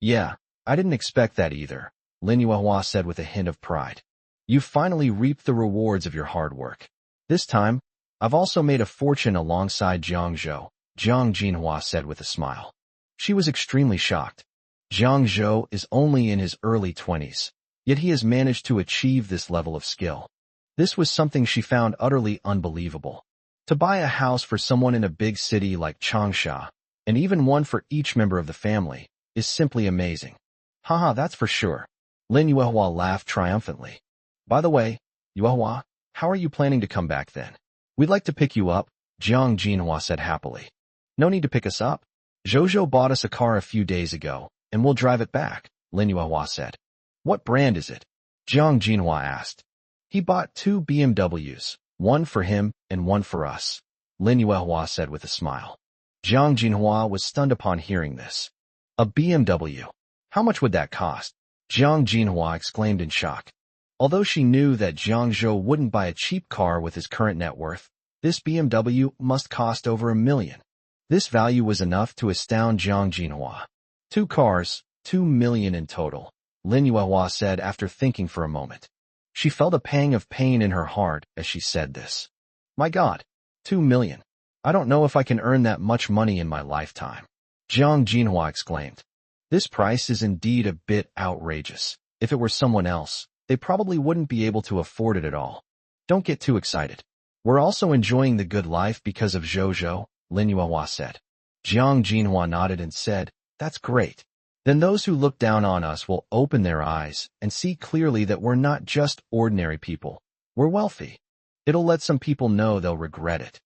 Yeah, I didn't expect that either, Lin Yuehua said with a hint of pride. You finally reaped the rewards of your hard work. This time, I've also made a fortune alongside Jiang Zhou, Jiang Jinhua said with a smile. She was extremely shocked. Jiang Zhou is only in his early 20s, yet he has managed to achieve this level of skill. This was something she found utterly unbelievable. To buy a house for someone in a big city like Changsha, and even one for each member of the family, is simply amazing. Haha, that's for sure. Lin Yuehua laughed triumphantly. By the way, Yuehua, how are you planning to come back then? We'd like to pick you up, Jiang Jinhua said happily. No need to pick us up. Zhozhou bought us a car a few days ago, and we'll drive it back, Lin Yuehua said. What brand is it? Jiang Jinhua asked. He bought 2 BMWs, one for him and one for us, Lin Yuehua said with a smile. Jiang Jinhua was stunned upon hearing this. A BMW? How much would that cost? Jiang Jinhua exclaimed in shock. Although she knew that Jiang Zhou wouldn't buy a cheap car with his current net worth, this BMW must cost over $1 million. This value was enough to astound Jiang Jinhua. 2 cars, $2 million in total, Lin Yuehua said after thinking for a moment. She felt a pang of pain in her heart as she said this. My God, $2 million. I don't know if I can earn that much money in my lifetime. Jiang Jinhua exclaimed. This price is indeed a bit outrageous. If it were someone else, they probably wouldn't be able to afford it at all. Don't get too excited. We're also enjoying the good life because of Zhozhou, Lin Yuehua said. Jiang Jinhua nodded and said, That's great. Then those who look down on us will open their eyes and see clearly that we're not just ordinary people. We're wealthy. It'll let some people know they'll regret it.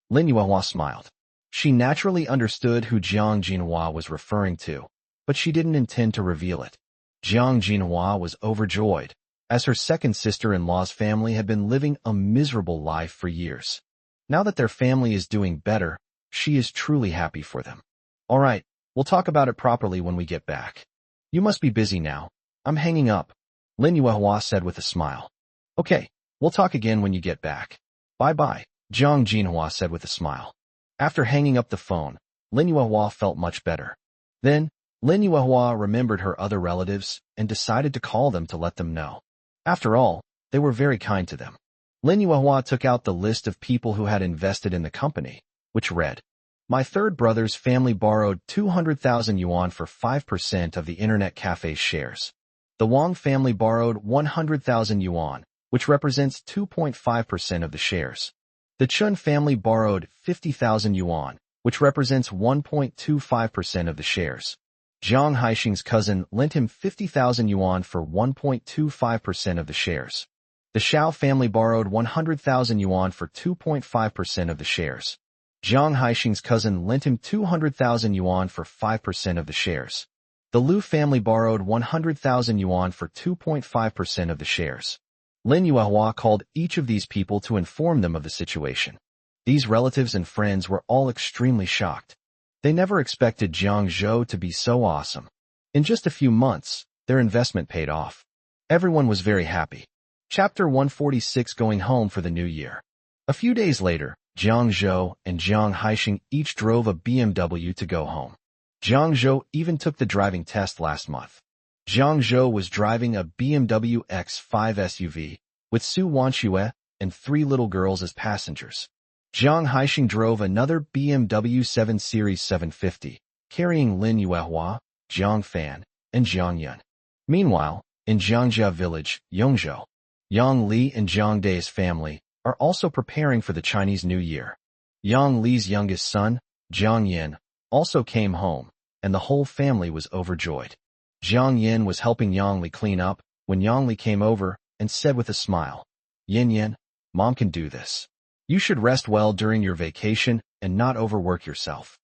Lin Yuehua smiled. She naturally understood who Jiang Jinhua was referring to, but she didn't intend to reveal it. Jiang Jinhua was overjoyed, as her second sister-in-law's family had been living a miserable life for years. Now that their family is doing better, she is truly happy for them. All right, we'll talk about it properly when we get back. You must be busy now. I'm hanging up, Lin Yuehua said with a smile. Okay, we'll talk again when you get back. Bye-bye, Jiang Jinhua said with a smile. After hanging up the phone, Lin Yuehua felt much better. Then, Lin Yuehua remembered her other relatives and decided to call them to let them know. After all, they were very kind to them. Lin Yuehua took out the list of people who had invested in the company, which read, My third brother's family borrowed 200,000 yuan for 5% of the internet cafe's shares. The Wang family borrowed 100,000 yuan, which represents 2.5% of the shares. The Chun family borrowed 50,000 yuan, which represents 1.25% of the shares. Zhang Haixing's cousin lent him 50,000 yuan for 1.25% of the shares. The Xiao family borrowed 100,000 yuan for 2.5% of the shares. Zhang Haixing's cousin lent him 200,000 yuan for 5% of the shares. The Liu family borrowed 100,000 yuan for 2.5% of the shares. Lin Yuehua called each of these people to inform them of the situation. These relatives and friends were all extremely shocked. They never expected Jiang Zhou to be so awesome. In just a few months, their investment paid off. Everyone was very happy. Chapter 146, Going Home for the New Year. A few days later, Jiang Zhou and Jiang Haixing each drove a BMW to go home. Jiang Zhou even took the driving test last month. Jiang Zhou was driving a BMW X5 SUV, with Su Wanxue and 3 little girls as passengers. Jiang Haixing drove another BMW 7 Series 750, carrying Lin Yuehua, Jiang Fan, and Jiang Yun. Meanwhile, in Jiangjia village, Yongzhou, Yang Li and Jiang Dai's family are also preparing for the Chinese New Year. Yang Li's youngest son, Jiang Yin, also came home, and the whole family was overjoyed. Jiang Yin was helping Yang Li clean up when Yang Li came over and said with a smile, "Yin Yin, Mom can do this. You should rest well during your vacation and not overwork yourself.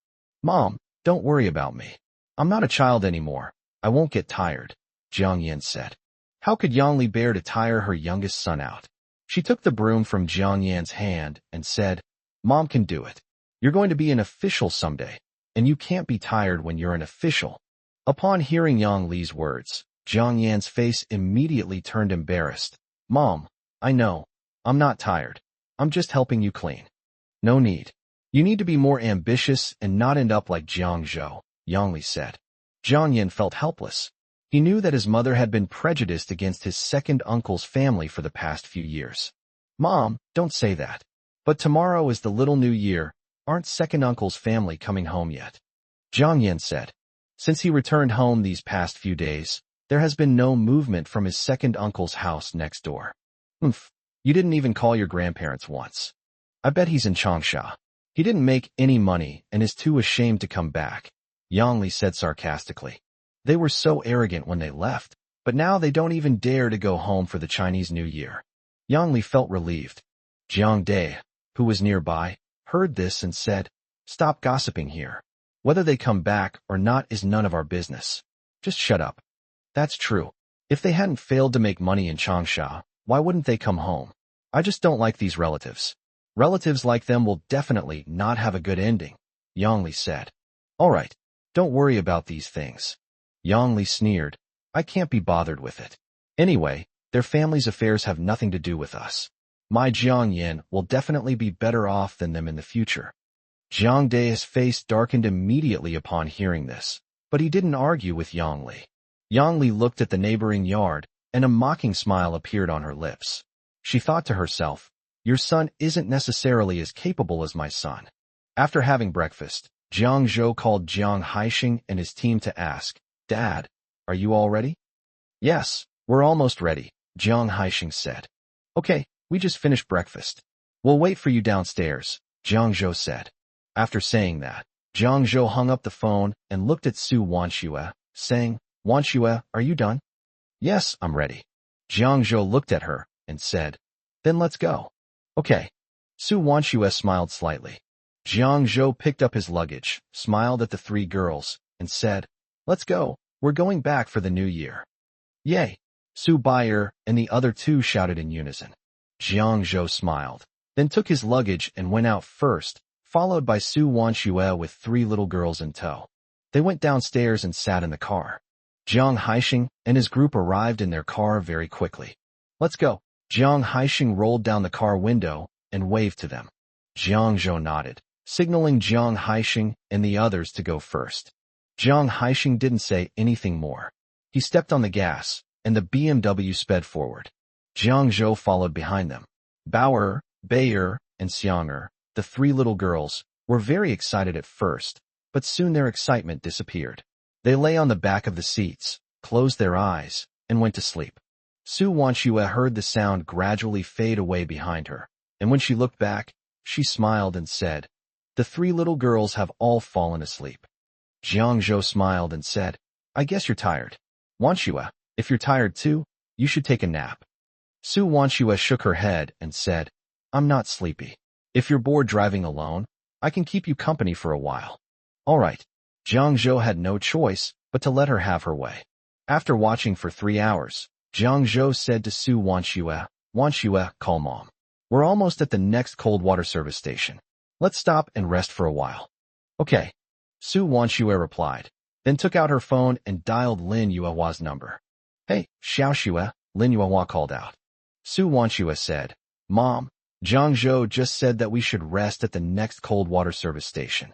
Mom, don't worry about me. I'm not a child anymore. I won't get tired," Jiang Yin said. How could Yang Li bear to tire her youngest son out? She took the broom from Jiang Yan's hand and said, "Mom can do it. You're going to be an official someday, and you can't be tired when you're an official." Upon hearing Yang Li's words, Jiang Yan's face immediately turned embarrassed. "Mom, I know. I'm not tired. I'm just helping you clean." "No need. You need to be more ambitious and not end up like Jiang Zhou," Yang Li said. Jiang Yan felt helpless. He knew that his mother had been prejudiced against his second uncle's family for the past few years. "Mom, don't say that. But tomorrow is the little New Year. Aren't second uncle's family coming home yet?" Jiang Yan said. Since he returned home these past few days, there has been no movement from his second uncle's house next door. You didn't even call your grandparents once. I bet he's in Changsha. He didn't make any money and is too ashamed to come back," Yang Li said sarcastically. They were so arrogant when they left, but now they don't even dare to go home for the Chinese New Year. Yang Li felt relieved. Jiang Dai, who was nearby, heard this and said, "Stop gossiping here. Whether they come back or not is none of our business. Just shut up." "That's true. If they hadn't failed to make money in Changsha, why wouldn't they come home? I just don't like these relatives. Relatives like them will definitely not have a good ending," Yang Li said. "All right, don't worry about these things." Yang Li sneered. "I can't be bothered with it. Anyway, their family's affairs have nothing to do with us. My Jiang Yin will definitely be better off than them in the future." Jiang Dai's face darkened immediately upon hearing this, but he didn't argue with Yang Li. Yang Li looked at the neighboring yard, and a mocking smile appeared on her lips. She thought to herself, "Your son isn't necessarily as capable as my son." After having breakfast, Jiang Zhou called Jiang Haixing and his team to ask, "Dad, are you all ready?" "Yes, we're almost ready," Jiang Haixing said. "Okay, we just finished breakfast. We'll wait for you downstairs," Jiang Zhou said. After saying that, Jiang Zhou hung up the phone and looked at Su Wanxue, saying, "Wanxue, are you done?" "Yes, I'm ready." Jiang Zhou looked at her and said, "Then let's go." "Okay." Su Wanxue smiled slightly. Jiang Zhou picked up his luggage, smiled at the 3 girls, and said, "Let's go. We're going back for the New Year." "Yay!" Su Baier and the other 2 shouted in unison. Jiang Zhou smiled, then took his luggage and went out first, followed by Su Wanxue with 3 little girls in tow. They went downstairs and sat in the car. Jiang Haixing and his group arrived in their car very quickly. "Let's go." Jiang Haixing rolled down the car window and waved to them. Jiang Zhou nodded, signaling Jiang Haixing and the others to go first. Jiang Haixing didn't say anything more. He stepped on the gas, and the BMW sped forward. Jiang Zhou followed behind them. Bauer, Bayer, and Xianger, the 3 little girls, were very excited at first, but soon their excitement disappeared. They lay on the back of the seats, closed their eyes, and went to sleep. Su Wanxue heard the sound gradually fade away behind her, and when she looked back, she smiled and said, "The 3 little girls have all fallen asleep." Jiang Zhou smiled and said, "I guess you're tired. Wanxue, if you're tired too, you should take a nap." Su Wanxue shook her head and said, "I'm not sleepy. If you're bored driving alone, I can keep you company for a while." "All right." Jiang Zhou had no choice but to let her have her way. After watching for 3 hours, Jiang Zhou said to Su Wanxue, "Wanxue, call Mom. We're almost at the next cold water service station. Let's stop and rest for a while. Okay, Su Wanshue replied, then took out her phone and dialed Lin Yuehua's number. Hey, Xiaoxue, Lin Yuehua called out. Su Wanshue said, Mom, Zhang Zhou just said that we should rest at the next cold water service station.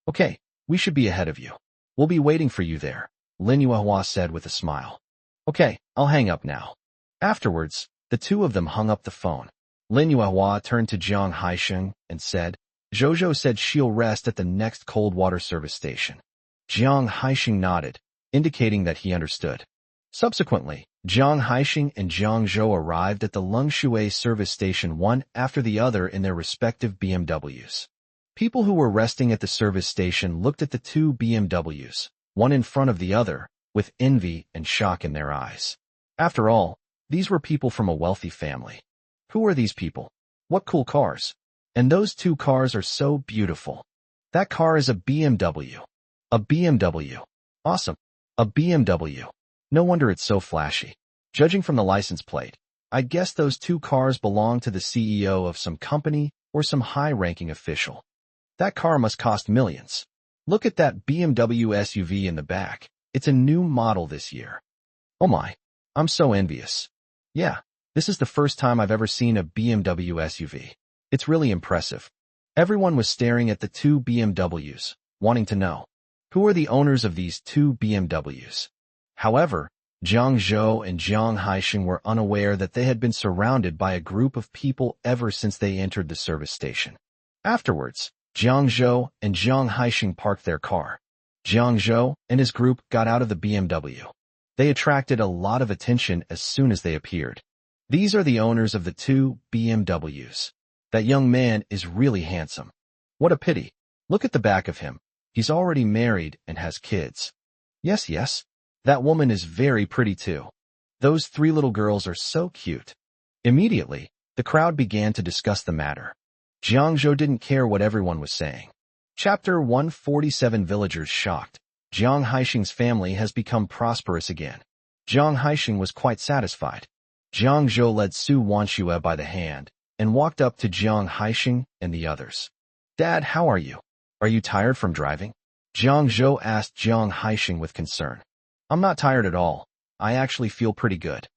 Okay, we should be ahead of you. We'll be waiting for you there, Lin Yuehua said with a smile. Okay, I'll hang up now. Afterwards, the two of them hung up the phone. Lin Yuehua turned to Jiang Haisheng and said, Zhou said she'll rest at the next cold water service station. Jiang Haisheng nodded, indicating that he understood. Subsequently, Jiang Haisheng and Zhang Zhou arrived at the Longshui service station one after the other in their respective BMWs. People who were resting at the service station looked at the two BMWs, one in front of the other, with envy and shock in their eyes. After all, these were people from a wealthy family. Who are these people? What cool cars? And those two cars are so beautiful. That car is a BMW. A BMW. Awesome. A BMW. No wonder it's so flashy. Judging from the license plate, I guess those two cars belong to the CEO of some company or some high-ranking official. That car must cost millions. Look at that BMW SUV in the back. It's a new model this year. Oh my, I'm so envious. Yeah, this is the first time I've ever seen a BMW SUV. It's really impressive. Everyone was staring at the two BMWs, wanting to know, who are the owners of these two BMWs? However, Zhang Zhou and Jiang Haisheng were unaware that they had been surrounded by a group of people ever since they entered the service station. Afterwards, Jiang Zhou and Jiang Haisheng parked their car. Jiang Zhou and his group got out of the BMW. They attracted a lot of attention as soon as they appeared. These are the owners of the two BMWs. That young man is really handsome. What a pity. Look at the back of him. He's already married and has kids. Yes. That woman is very pretty too. Those three little girls are so cute. Immediately, the crowd began to discuss the matter. Jiang Zhou didn't care what everyone was saying. Chapter 147 Villagers shocked. Jiang Haisheng's family has become prosperous again. Jiang Haisheng was quite satisfied. Jiang Zhou led Su Wanshue by the hand and walked up to Jiang Haisheng and the others. Dad, how are you? Are you tired from driving? Jiang Zhou asked Jiang Haisheng with concern. I'm not tired at all. I actually feel pretty good.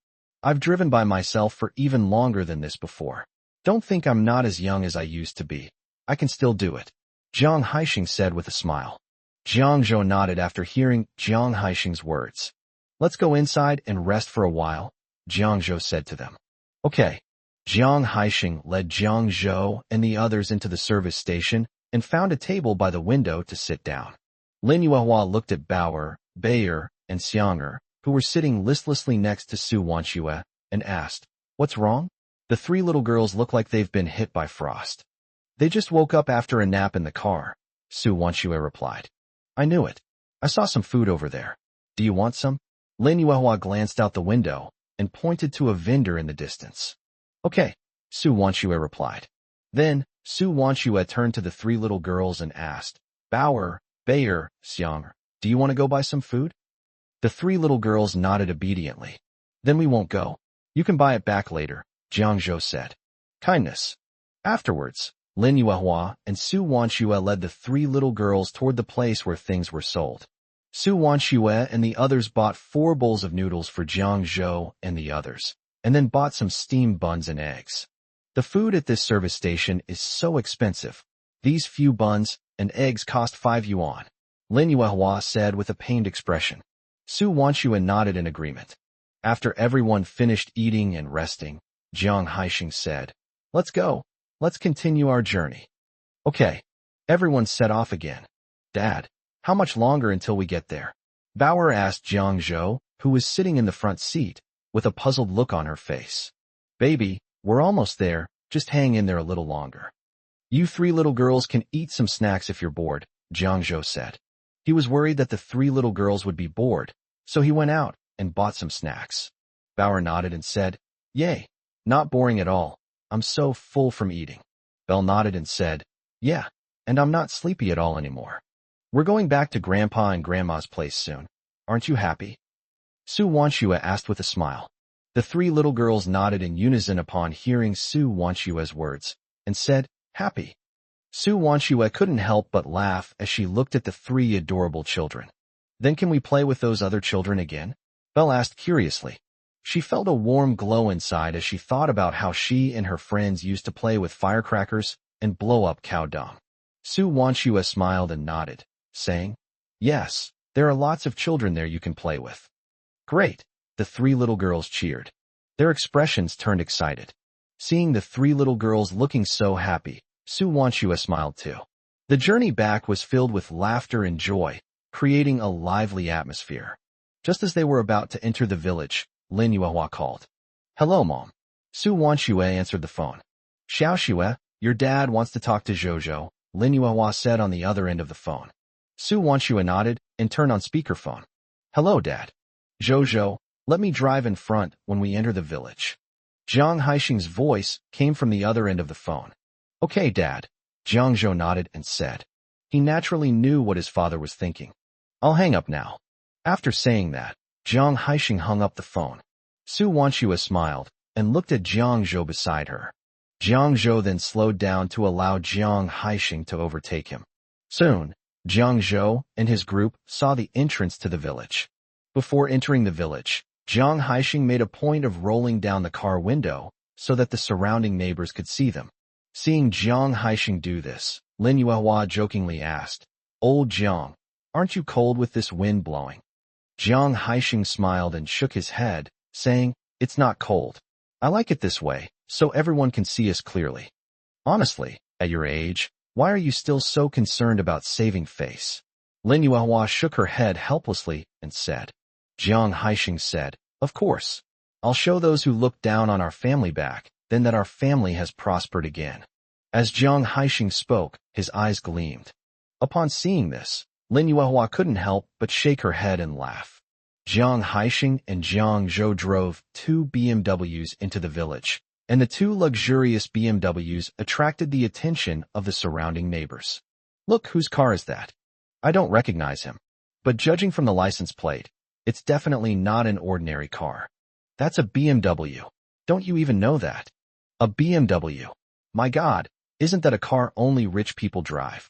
I've driven by myself for even longer than this before. Don't think I'm not as young as I used to be. I can still do it, Jiang Haisheng said with a smile. Jiang Zhou nodded after hearing Jiang Haisheng's words. Let's go inside and rest for a while, Jiang Zhou said to them. Okay. Jiang Haisheng led Jiang Zhou and the others into the service station and found a table by the window to sit down. Lin Yuehua looked at Bauer, Bayer, and Xianger, who were sitting listlessly next to Su Wanshue, and asked, What's wrong? The three little girls look like they've been hit by frost. They just woke up after a nap in the car, Su Wanshue replied. I knew it. I saw some food over there. Do you want some? Lin Yuehua glanced out the window and pointed to a vendor in the distance. Okay, Su Wanshue replied. Then, Su Wanshue turned to the three little girls and asked, Bauer, Bayer, Xianger, do you want to go buy some food? The three little girls nodded obediently. Then we won't go. You can buy it back later, Jiang Zhou said. Kindness. Afterwards, Lin Yuehua and Su Wanshue led the three little girls toward the place where things were sold. Su Wanshue and the others bought 4 bowls of noodles for Jiang Zhou and the others, and then bought some steamed buns and eggs. The food at this service station is so expensive. These few buns and eggs cost 5 yuan, Lin Yuehua said with a pained expression. Su Wanshue nodded in agreement. After everyone finished eating and resting, Jiang Haisheng said, Let's go. Let's continue our journey. Okay. Everyone set off again. Dad, how much longer until we get there? Bauer asked Jiang Zhou, who was sitting in the front seat, with a puzzled look on her face. Baby, we're almost there, just hang in there a little longer. You three little girls can eat some snacks if you're bored, Jiang Zhou said. He was worried that the three little girls would be bored, so he went out and bought some snacks. Bauer nodded and said, Yay, not boring at all. I'm so full from eating. Belle nodded and said, Yeah, and I'm not sleepy at all anymore. We're going back to Grandpa and Grandma's place soon. Aren't you happy? Su Wanshue asked with a smile. The three little girls nodded in unison upon hearing Su Wanshue's words, and said, Happy. Su Wanshue couldn't help but laugh as she looked at the three adorable children. Then can we play with those other children again? Belle asked curiously. She felt a warm glow inside as she thought about how she and her friends used to play with firecrackers and blow up cow dung. Su Wanshue smiled and nodded, saying, "Yes, there are lots of children there you can play with." "Great," the three little girls cheered. Their expressions turned excited. Seeing the three little girls looking so happy, Su Wanshue smiled too. The journey back was filled with laughter and joy, creating a lively atmosphere. Just as they were about to enter the village, Lin Yuehua called. "Hello, Mom." Su Wanshue answered the phone. "Xiaoxue, your dad wants to talk to Zhozhou," Lin Yuehua said on the other end of the phone. Su Wanshue nodded and turned on speakerphone. "Hello, Dad. Zhozhou, let me drive in front when we enter the village." Jiang Haixing's voice came from the other end of the phone. "Okay, Dad." Jiang Zhou nodded and said. He naturally knew what his father was thinking. "I'll hang up now." After saying that, Jiang Haixing hung up the phone. Su Wanshue smiled and looked at Jiang Zhou beside her. Jiang Zhou then slowed down to allow Jiang Haixing to overtake him. Soon, Jiang Zhou and his group saw the entrance to the village. Before entering the village, Jiang Haixing made a point of rolling down the car window so that the surrounding neighbors could see them. Seeing Jiang Haixing do this, Lin Yuehua jokingly asked, "Old Jiang, aren't you cold with this wind blowing?" Jiang Haixing smiled and shook his head, saying, "It's not cold. I like it this way, so everyone can see us clearly. Honestly, at your age, why are you still so concerned about saving face?" Lin Yuehua shook her head helplessly and said. Jiang Haixing said, "Of course. I'll show those who look down on our family back, then that our family has prospered again." As Jiang Haixing spoke, his eyes gleamed. Upon seeing this, Lin Yuehua couldn't help but shake her head and laugh. Jiang Haixing and Jiang Zhou drove two BMWs into the village, and the two luxurious BMWs attracted the attention of the surrounding neighbors. "Look, whose car is that? I don't recognize him. But judging from the license plate, it's definitely not an ordinary car. That's a BMW. Don't you even know that? A BMW. My God, isn't that a car only rich people drive?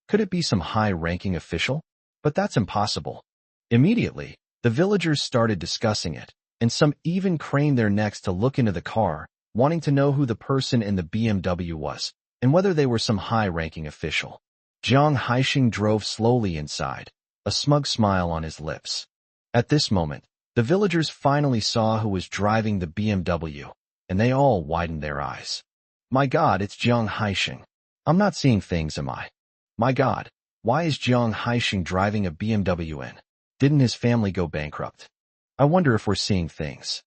Could it be some high-ranking official? But that's impossible." Immediately, the villagers started discussing it, and some even craned their necks to look into the car, wanting to know who the person in the BMW was, and whether they were some high-ranking official. Jiang Haixing drove slowly inside, a smug smile on his lips. At this moment, the villagers finally saw who was driving the BMW, and they all widened their eyes. "My God, it's Jiang Haixing. I'm not seeing things, am I? My God, why is Jiang Haixing driving a BMW in? Didn't his family go bankrupt? I wonder if we're seeing things."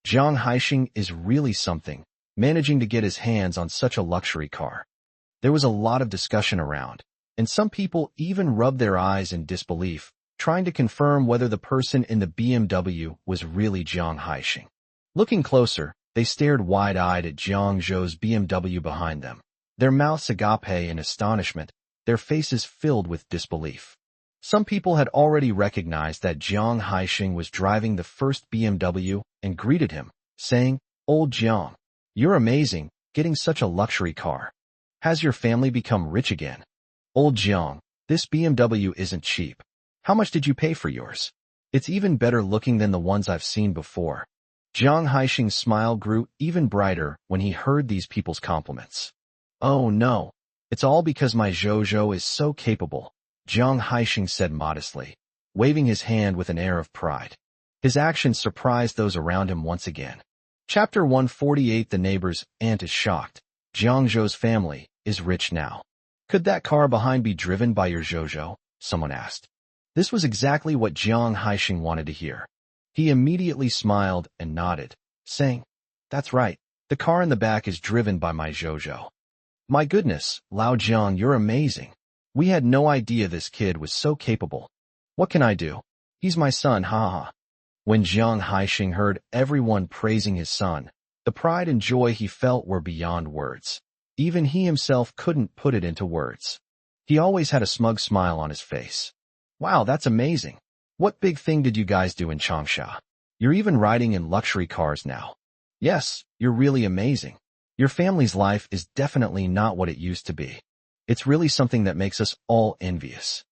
Jiang Haixing is really something, managing to get his hands on such a luxury car. There was a lot of discussion around, and some people even rubbed their eyes in disbelief, trying to confirm whether the person in the BMW was really Jiang Haixing. Looking closer, they stared wide-eyed at Jiang Zhou's BMW behind them, their mouths agape in astonishment, their faces filled with disbelief. Some people had already recognized that Jiang Haixing was driving the first BMW and greeted him, saying, "Old Jiang, you're amazing, getting such a luxury car. Has your family become rich again? Old Jiang, this BMW isn't cheap. How much did you pay for yours? It's even better looking than the ones I've seen before." Jiang Haixing's smile grew even brighter when he heard these people's compliments. "Oh no, it's all because my Zhozhou is so capable," Jiang Haixing said modestly, waving his hand with an air of pride. His actions surprised those around him once again. Chapter 148. The neighbor's aunt is shocked. Jiang Zhou's family is rich now. "Could that car behind be driven by your Zhozhou?" someone asked. This was exactly what Jiang Haixing wanted to hear. He immediately smiled and nodded, saying, "That's right, the car in the back is driven by my Zhozhou." "My goodness, Lao Jiang, you're amazing. We had no idea this kid was so capable. What can I do? He's my son, ha." When Jiang Haixing heard everyone praising his son, the pride and joy he felt were beyond words. Even he himself couldn't put it into words. He always had a smug smile on his face. "Wow, that's amazing. What big thing did you guys do in Changsha? You're even riding in luxury cars now. Yes, you're really amazing. Your family's life is definitely not what it used to be. It's really something that makes us all envious.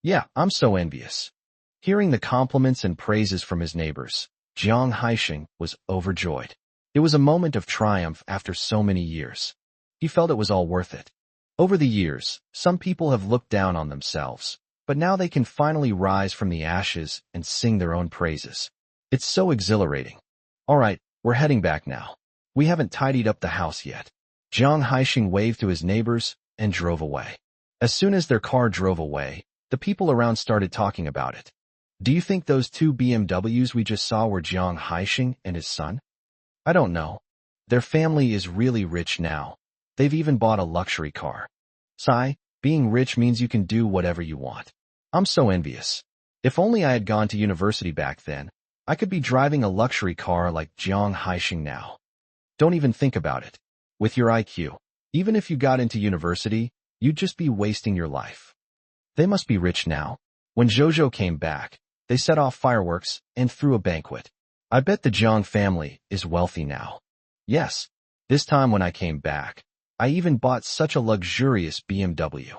Yeah, I'm so envious. Hearing the compliments and praises from his neighbors, Jiang Haisheng was overjoyed. It was a moment of triumph after so many years. He felt it was all worth it. Over the years, some people have looked down on themselves, but now they can finally rise from the ashes and sing their own praises. It's so exhilarating. All right, we're heading back now. We haven't tidied up the house yet. Jiang Haisheng waved to his neighbors and drove away. As soon as their car drove away, the people around started talking about it. Do you think those two BMWs we just saw were Jiang Haisheng and his son? I don't know. Their family is really rich now. They've even bought a luxury car. Sigh, being rich means you can do whatever you want. I'm so envious. If only I had gone to university back then, I could be driving a luxury car like Jiang Haisheng now. Don't even think about it. With your IQ, even if you got into university, you'd just be wasting your life. They must be rich now. When Jojo came back, they set off fireworks and threw a banquet. I bet the Jiang family is wealthy now. Yes, this time when I came back, I even bought such a luxurious BMW.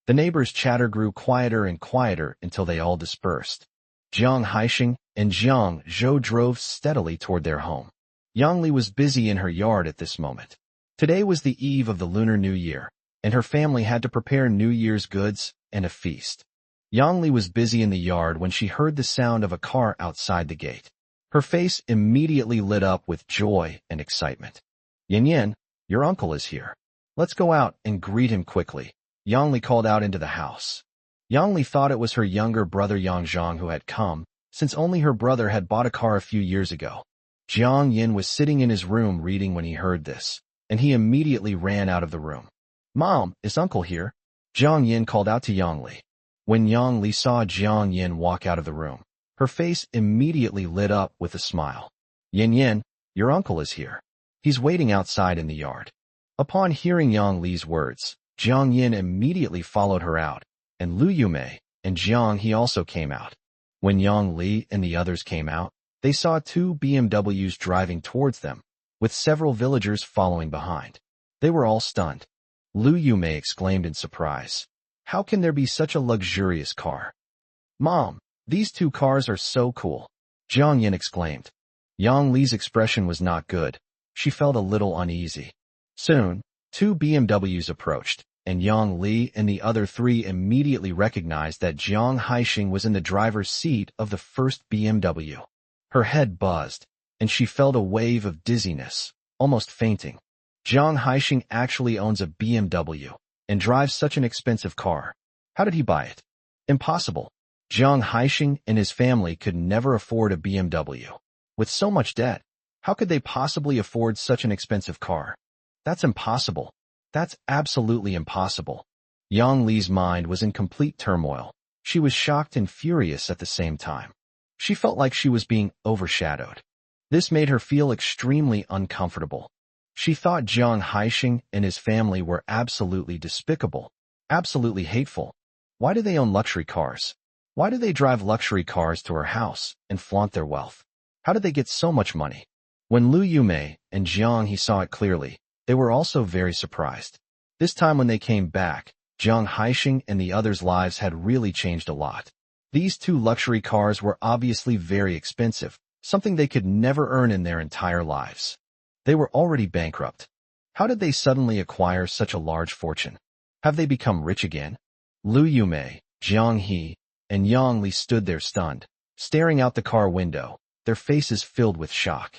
The neighbors' chatter grew quieter and quieter until they all dispersed. Jiang Haisheng and Jiang Zhou drove steadily toward their home. Yang Li was busy in her yard at this moment. Today was the eve of the Lunar New Year, and her family had to prepare New Year's goods and a feast. Yang Li was busy in the yard when she heard the sound of a car outside the gate. Her face immediately lit up with joy and excitement. Yin Yin, your uncle is here. Let's go out and greet him quickly. Yang Li called out into the house. Yang Li thought it was her younger brother Yang Zhang who had come, since only her brother had bought a car a few years ago. Jiang Yin was sitting in his room reading when he heard this, and he immediately ran out of the room. Mom, is uncle here? Jiang Yin called out to Yang Li. When Yang Li saw Jiang Yin walk out of the room, her face immediately lit up with a smile. Yin Yin, your uncle is here. He's waiting outside in the yard. Upon hearing Yang Li's words, Jiang Yin immediately followed her out, and Lu Yumei and Jiang He also came out. When Yang Li and the others came out, they saw two BMWs driving towards them, with several villagers following behind. They were all stunned. Lu Yumei exclaimed in surprise. How can there be such a luxurious car? Mom, these two cars are so cool. Jiang Yin exclaimed. Yang Li's expression was not good. She felt a little uneasy. Soon, two BMWs approached, and Yang Li and the other three immediately recognized that Jiang Haisheng was in the driver's seat of the first BMW. Her head buzzed, and she felt a wave of dizziness, almost fainting. Jiang Haisheng actually owns a BMW and drives such an expensive car. How did he buy it? Impossible. Jiang Haisheng and his family could never afford a BMW. With so much debt, how could they possibly afford such an expensive car? That's impossible. That's absolutely impossible. Yang Li's mind was in complete turmoil. She was shocked and furious at the same time. She felt like she was being overshadowed. This made her feel extremely uncomfortable. She thought Jiang Haisheng and his family were absolutely despicable, absolutely hateful. Why do they own luxury cars? Why do they drive luxury cars to her house and flaunt their wealth? How did they get so much money? When Lu Yumei and Jiang He saw it clearly, they were also very surprised. This time when they came back, Jiang Haisheng and the others' lives had really changed a lot. These two luxury cars were obviously very expensive, something they could never earn in their entire lives. They were already bankrupt. How did they suddenly acquire such a large fortune? Have they become rich again? Lu Yumei, Jiang He, and Yang Li stood there stunned, staring out the car window, their faces filled with shock.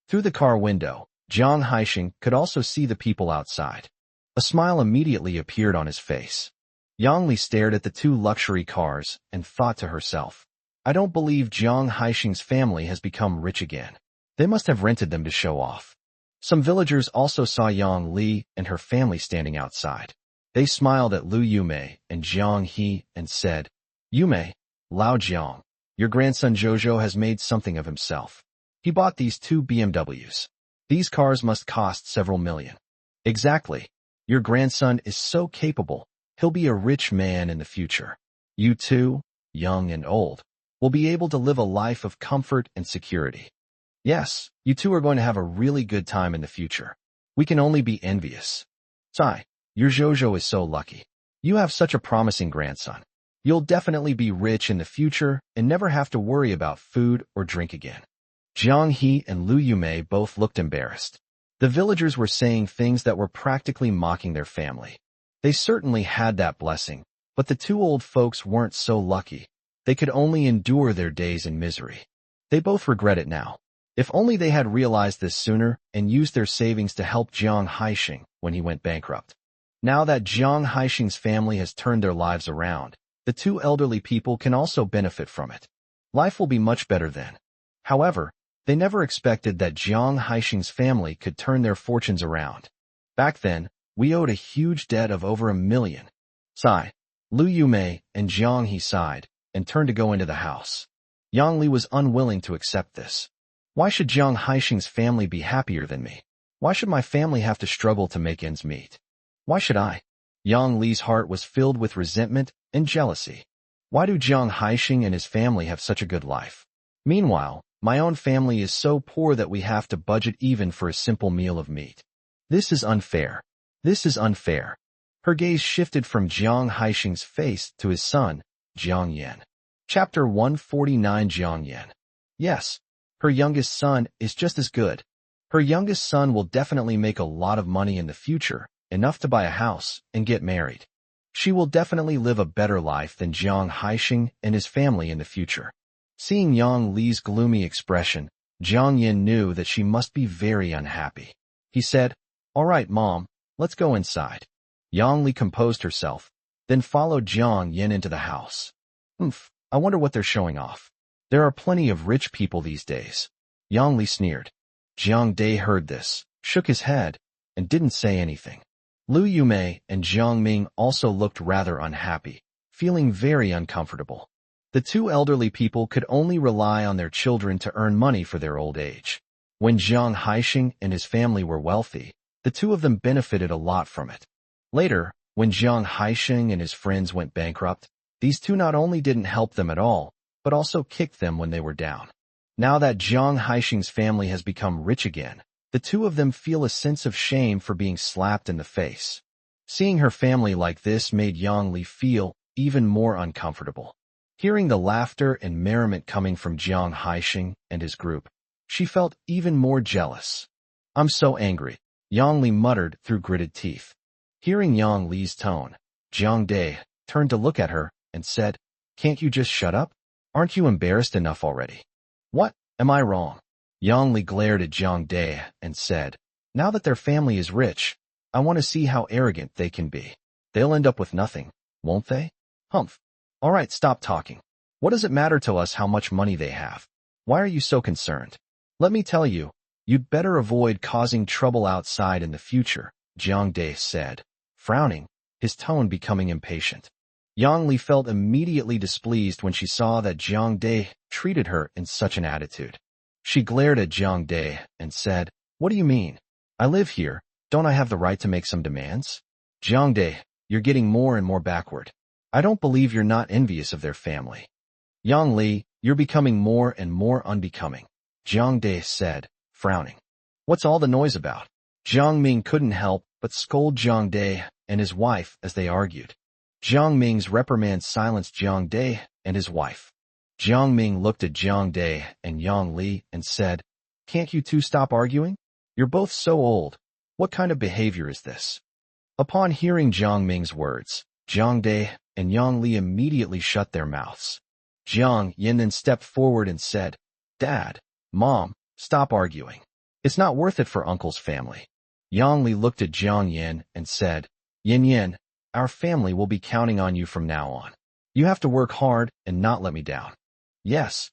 Through the car window, Jiang Haisheng could also see the people outside. A smile immediately appeared on his face. Yang Li stared at the two luxury cars and thought to herself, I don't believe Jiang Haisheng's family has become rich again. They must have rented them to show off. Some villagers also saw Yang Li and her family standing outside. They smiled at Lu Yumei and Jiang He and said, Yumei, Lao Jiang, your grandson Jojo has made something of himself. He bought these two BMWs. These cars must cost several million. Exactly. Your grandson is so capable. He'll be a rich man in the future. You two, young and old, will be able to live a life of comfort and security. Yes, you two are going to have a really good time in the future. We can only be envious. Sigh, your Jojo is so lucky. You have such a promising grandson. You'll definitely be rich in the future and never have to worry about food or drink again. Jiang He and Lu Yumei both looked embarrassed. The villagers were saying things that were practically mocking their family. They certainly had that blessing, but the two old folks weren't so lucky. They could only endure their days in misery. They both regret it now. If only they had realized this sooner and used their savings to help Jiang Haixing when he went bankrupt. Now that Jiang Haixing's family has turned their lives around, the two elderly people can also benefit from it. Life will be much better then. However, they never expected that Jiang Haixing's family could turn their fortunes around. Back then, we owed a huge debt of over 1 million. Sigh. Lu Yumei and Jiang He sighed and turned to go into the house. Yang Li was unwilling to accept this. Why should Jiang Haixing's family be happier than me? Why should my family have to struggle to make ends meet? Why should I? Yang Li's heart was filled with resentment and jealousy. Why do Jiang Haixing and his family have such a good life? Meanwhile, my own family is so poor that we have to budget even for a simple meal of meat. This is unfair. This is unfair. Her gaze shifted from Jiang Haixing's face to his son, Jiang Yan. Chapter 149. Jiang Yan. Yes, her youngest son is just as good. Her youngest son will definitely make a lot of money in the future, enough to buy a house and get married. She will definitely live a better life than Jiang Haixing and his family in the future. Seeing Yang Li's gloomy expression, Jiang Yin knew that she must be very unhappy. He said, "All right, Mom, let's go inside." Yang Li composed herself, then followed Jiang Yin into the house. I wonder what they're showing off. There are plenty of rich people these days. Yang Li sneered. Jiang Dai heard this, shook his head, and didn't say anything. Lu Yumei and Jiang Ming also looked rather unhappy, feeling very uncomfortable. The two elderly people could only rely on their children to earn money for their old age. When Jiang Haixing and his family were wealthy, the two of them benefited a lot from it. Later, when Jiang Haixing and his friends went bankrupt, these two not only didn't help them at all, but also kicked them when they were down. Now that Jiang Haixing's family has become rich again, the two of them feel a sense of shame for being slapped in the face. Seeing her family like this made Yang Li feel even more uncomfortable. Hearing the laughter and merriment coming from Jiang Haixing and his group, she felt even more jealous. "I'm so angry," Yang Li muttered through gritted teeth. Hearing Yang Li's tone, Jiang Dai turned to look at her and said, "Can't you just shut up? Aren't you embarrassed enough already?" "What? Am I wrong?" Yang Li glared at Jiang Dai and said, "Now that their family is rich, I want to see how arrogant they can be. They'll end up with nothing, won't they? Humph. All right, stop talking. What does it matter to us how much money they have? Why are you so concerned? Let me tell you, you'd better avoid causing trouble outside in the future," Jiang Dai said, frowning, his tone becoming impatient. Yang Li felt immediately displeased when she saw that Jiang Dai treated her in such an attitude. She glared at Jiang Dai and said, "What do you mean? I live here, don't I have the right to make some demands?" "Jiang Dai, you're getting more and more backward. I don't believe you're not envious of their family." "Yang Li, you're becoming more and more unbecoming," Jiang Dai said, frowning. "What's all the noise about?" Jiang Ming couldn't help but scold Jiang Dai and his wife as they argued. Jiang Ming's reprimand silenced Jiang Dai and his wife. Jiang Ming looked at Jiang Dai and Yang Li and said, "Can't you two stop arguing? You're both so old. What kind of behavior is this?" Upon hearing Jiang Ming's words, Jiang Dai and Yang Li immediately shut their mouths. Jiang Yin then stepped forward and said, "Dad, Mom, stop arguing. It's not worth it for Uncle's family." Yang Li looked at Jiang Yin and said, "Yin Yin, our family will be counting on you from now on. You have to work hard and not let me down." "Yes."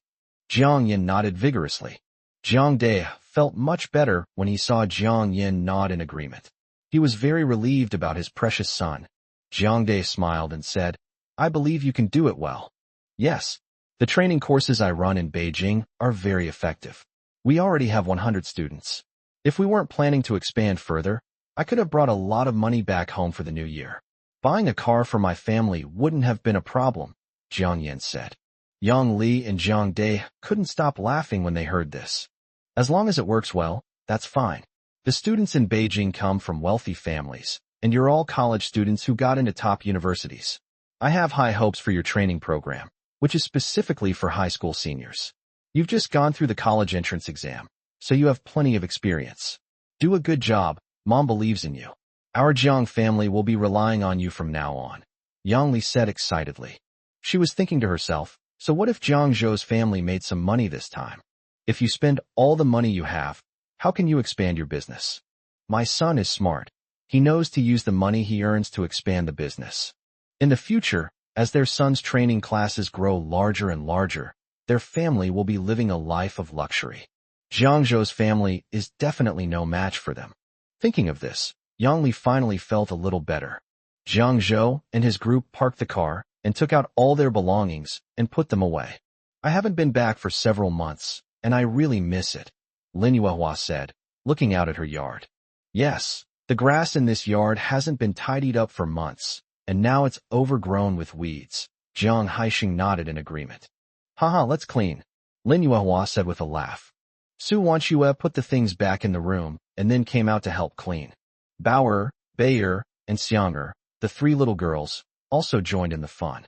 Jiang Yin nodded vigorously. Jiang Dai felt much better when he saw Jiang Yin nod in agreement. He was very relieved about his precious son. Jiang Dai smiled and said, "I believe you can do it well." "Yes. The training courses I run in Beijing are very effective. We already have 100 students. If we weren't planning to expand further, I could have brought a lot of money back home for the new year. Buying a car for my family wouldn't have been a problem," Jiang Yin said. Yang Li and Jiang Dai couldn't stop laughing when they heard this. As long as it works well, that's fine. The students in Beijing come from wealthy families, and you're all college students who got into top universities. I have high hopes for your training program, which is specifically for high school seniors. You've just gone through the college entrance exam, so you have plenty of experience. Do a good job, Mom believes in you. Our Jiang family will be relying on you from now on, Yang Li said excitedly. She was thinking to herself, so what if Jiang Zhou's family made some money this time? If you spend all the money you have, how can you expand your business? My son is smart. He knows to use the money he earns to expand the business. In the future, as their son's training classes grow larger and larger, their family will be living a life of luxury. Jiang Zhou's family is definitely no match for them. Thinking of this, Yang Li finally felt a little better. Jiang Zhou and his group parked the car and took out all their belongings and put them away. I haven't been back for several months, and I really miss it, Lin Yuehua said, looking out at her yard. Yes, the grass in this yard hasn't been tidied up for months, and now it's overgrown with weeds. Jiang Haixing nodded in agreement. Haha, let's clean, Lin Yuehua said with a laugh. Su Wanxue put the things back in the room and then came out to help clean. Bauer, Bayer, and Xianger, the three little girls, also joined in the fun.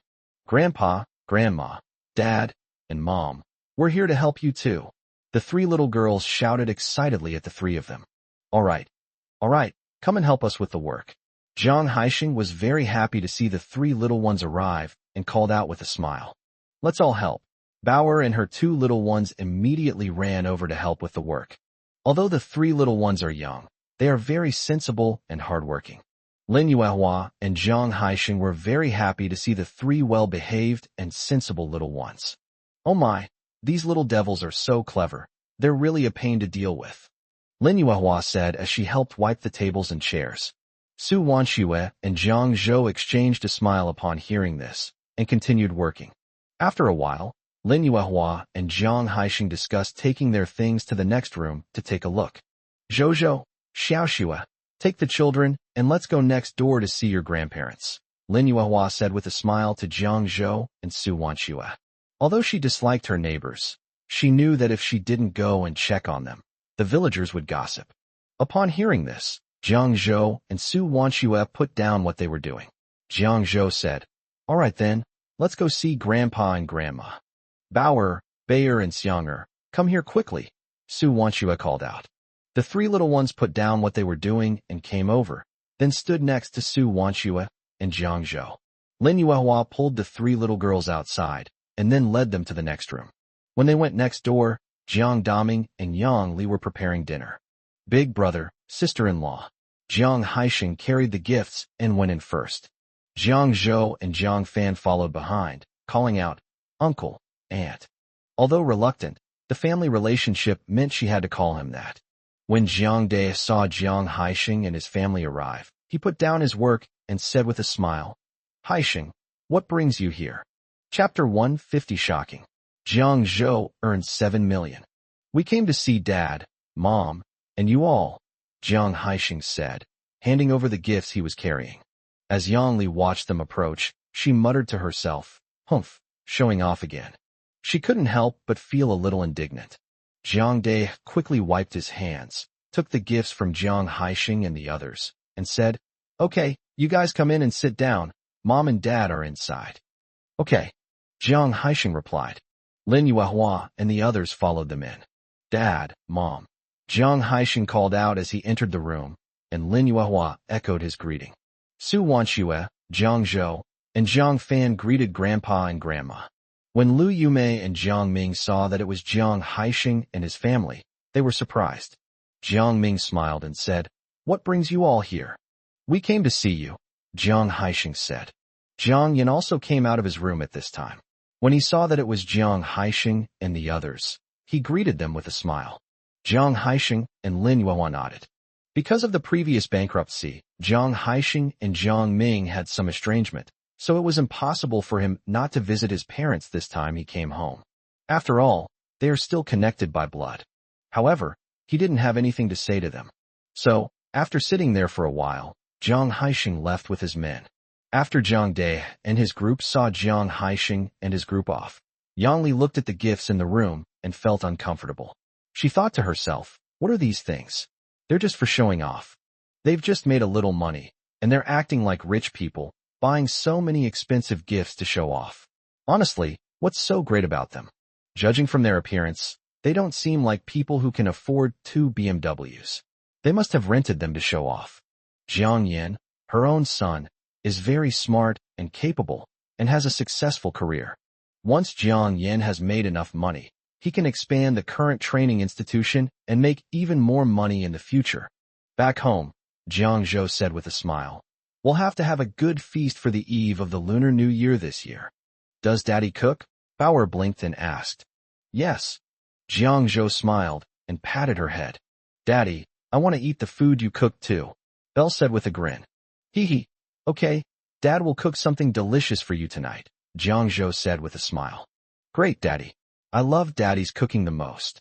Grandpa, Grandma, Dad, and Mom, we're here to help you too. The three little girls shouted excitedly at the three of them. All right, come and help us with the work. Jiang Haixing was very happy to see the three little ones arrive and called out with a smile. Let's all help. Bauer and her two little ones immediately ran over to help with the work. Although the three little ones are young, they are very sensible and hardworking. Lin Yuehua and Jiang Haixing were very happy to see the three well-behaved and sensible little ones. Oh my, these little devils are so clever. They're really a pain to deal with, Lin Yuehua said as she helped wipe the tables and chairs. Su Wanxue and Jiang Zhou exchanged a smile upon hearing this and continued working. After a while, Lin Yuehua and Jiang Haixing discussed taking their things to the next room to take a look. Zhou, Xiaoxue, take the children and let's go next door to see your grandparents, Lin Yuehua said with a smile to Jiang Zhou and Su Wanxue. Although she disliked her neighbors, she knew that if she didn't go and check on them, the villagers would gossip. Upon hearing this, Jiang Zhou and Su Wanxue put down what they were doing. Jiang Zhou said, all right then, let's go see Grandpa and Grandma. Bauer, Bayer, and Xianger, come here quickly, Su Wanxue called out. The three little ones put down what they were doing and came over, then stood next to Su Wanxue and Jiang Zhou. Lin Yuehua pulled the three little girls outside and then led them to the next room. When they went next door, Jiang Daming and Yang Li were preparing dinner. Big brother, sister-in-law, Jiang Haixing carried the gifts and went in first. Jiang Zhou and Jiang Fan followed behind, calling out, Uncle, Aunt. Although reluctant, the family relationship meant she had to call him that. When Jiang De saw Jiang Haixing and his family arrive, he put down his work and said with a smile, Haixing, what brings you here? Chapter 150 Shocking. Jiang Zhou earned 7 million. We came to see Dad, Mom, and you all, Jiang Haixing said, handing over the gifts he was carrying. As Yang Li watched them approach, she muttered to herself, humph, showing off again. She couldn't help but feel a little indignant. Jiang De quickly wiped his hands, took the gifts from Jiang Haixing and the others, and said, okay, you guys come in and sit down. Mom and Dad are inside. Okay, Jiang Haixing replied. Lin Yuehua and the others followed them in. Dad, Mom, Jiang Haixing called out as he entered the room, and Lin Yuehua echoed his greeting. Su Wanxue, Jiang Zhou, and Jiang Fan greeted Grandpa and Grandma. When Lu Yumei and Jiang Ming saw that it was Jiang Haixing and his family, they were surprised. Jiang Ming smiled and said, what brings you all here? We came to see you, Jiang Haixing said. Jiang Yan also came out of his room at this time. When he saw that it was Jiang Haixing and the others, he greeted them with a smile. Jiang Haixing and Lin Yuehua nodded. Because of the previous bankruptcy, Jiang Haixing and Jiang Ming had some estrangement, so it was impossible for him not to visit his parents this time he came home. After all, they are still connected by blood. However, he didn't have anything to say to them. So, after sitting there for a while, Jiang Haixing left with his men. After Jiang De and his group saw Jiang Haixing and his group off, Yang Li looked at the gifts in the room and felt uncomfortable. She thought to herself, what are these things? They're just for showing off. They've just made a little money, and they're acting like rich people, buying so many expensive gifts to show off. Honestly, what's so great about them? Judging from their appearance, they don't seem like people who can afford 2 BMWs. They must have rented them to show off. Jiang Yin, her own son, is very smart and capable and has a successful career. Once Jiang Yin has made enough money, he can expand the current training institution and make even more money in the future. Back home, Jiang Zhou said with a smile, "We'll have to have a good feast for the eve of the Lunar New Year this year." "Does Daddy cook?" Bauer blinked and asked. "Yes." Jiang Zhou smiled and patted her head. "Daddy, I want to eat the food you cooked too," Belle said with a grin. "Hee hee. Okay, Dad will cook something delicious for you tonight," Jiang Zhou said with a smile. "Great, Daddy. I love Daddy's cooking the most,"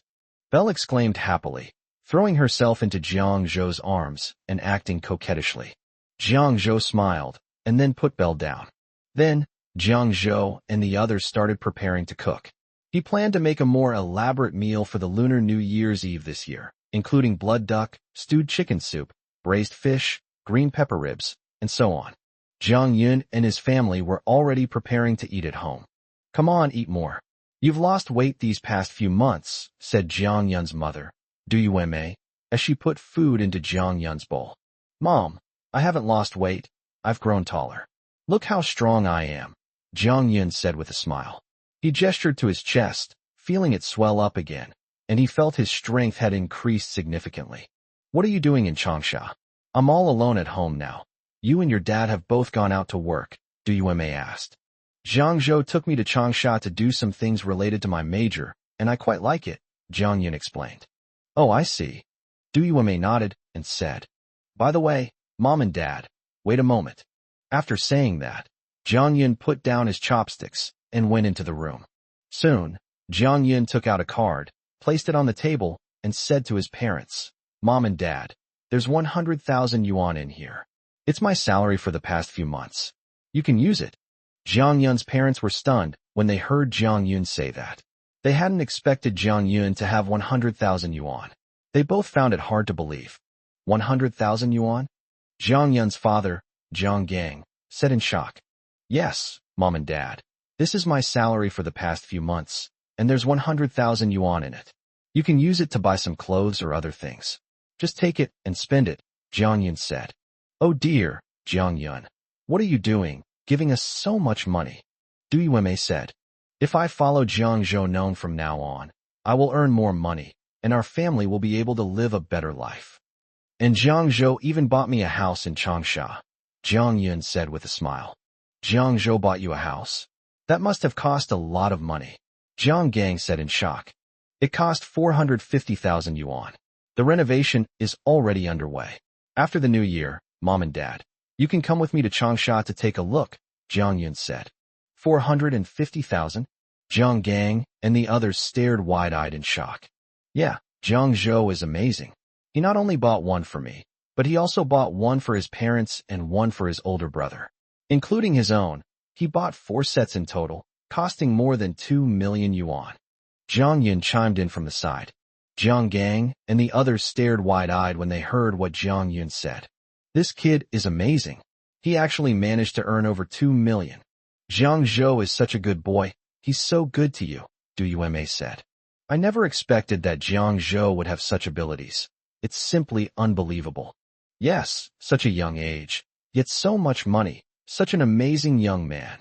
Belle exclaimed happily, throwing herself into Jiang Zhou's arms and acting coquettishly. Jiang Zhou smiled and then put Belle down. Then, Jiang Zhou and the others started preparing to cook. He planned to make a more elaborate meal for the Lunar New Year's Eve this year, including blood duck, stewed chicken soup, braised fish, green pepper ribs, and so on. Jiang Yun and his family were already preparing to eat at home. "Come on, eat more. You've lost weight these past few months," said Jiang Yun's mother, "Do you, Ma?" as she put food into Jiang Yun's bowl. "Mom, I haven't lost weight. I've grown taller. Look how strong I am," Jiang Yun said with a smile. He gestured to his chest, feeling it swell up again, and he felt his strength had increased significantly. "What are you doing in Changsha? I'm all alone at home now. You and your dad have both gone out to work," Du Yueme asked. "Jiang Zhou took me to Changsha to do some things related to my major, and I quite like it," Jiang Yun explained. "Oh, I see." Du Yueme nodded and said, "By the way, Mom and Dad, wait a moment." After saying that, Jiang Yun put down his chopsticks and went into the room. Soon, Jiang Yun took out a card, placed it on the table, and said to his parents, "Mom and Dad, there's 100,000 yuan in here. It's my salary for the past few months. You can use it." Jiang Yun's parents were stunned when they heard Jiang Yun say that. They hadn't expected Jiang Yun to have 100,000 yuan. They both found it hard to believe. 100,000 yuan? Jiang Yun's father, Jiang Gang, said in shock. "Yes, Mom and Dad. This is my salary for the past few months, and there's 100,000 yuan in it. You can use it to buy some clothes or other things. Just take it and spend it," Jiang Yun said. "Oh dear, Jiang Yun. What are you doing, giving us so much money?" Du Yueme said. "If I follow Jiang Zhou from now on, I will earn more money, and our family will be able to live a better life. And Jiang Zhou even bought me a house in Changsha," Jiang Yun said with a smile. "Jiang Zhou bought you a house? That must have cost a lot of money," Jiang Gang said in shock. "It cost 450,000 yuan. The renovation is already underway. After the new year, Mom and Dad, you can come with me to Changsha to take a look," Jiang Yun said. 450,000? Jiang Gang and the others stared wide-eyed in shock. "Yeah, Jiang Zhou is amazing. He not only bought one for me, but he also bought one for his parents and one for his older brother. Including his own, he bought 4 sets in total, costing more than 2 million yuan. Jiang Yun chimed in from the side. Jiang Gang and the others stared wide-eyed when they heard what Jiang Yun said. "This kid is amazing. He actually managed to earn over 2 million. Jiang Zhou is such a good boy. He's so good to you," Du Yueme said. "I never expected that Jiang Zhou would have such abilities. It's simply unbelievable. Yes, such a young age, yet so much money, such an amazing young man,"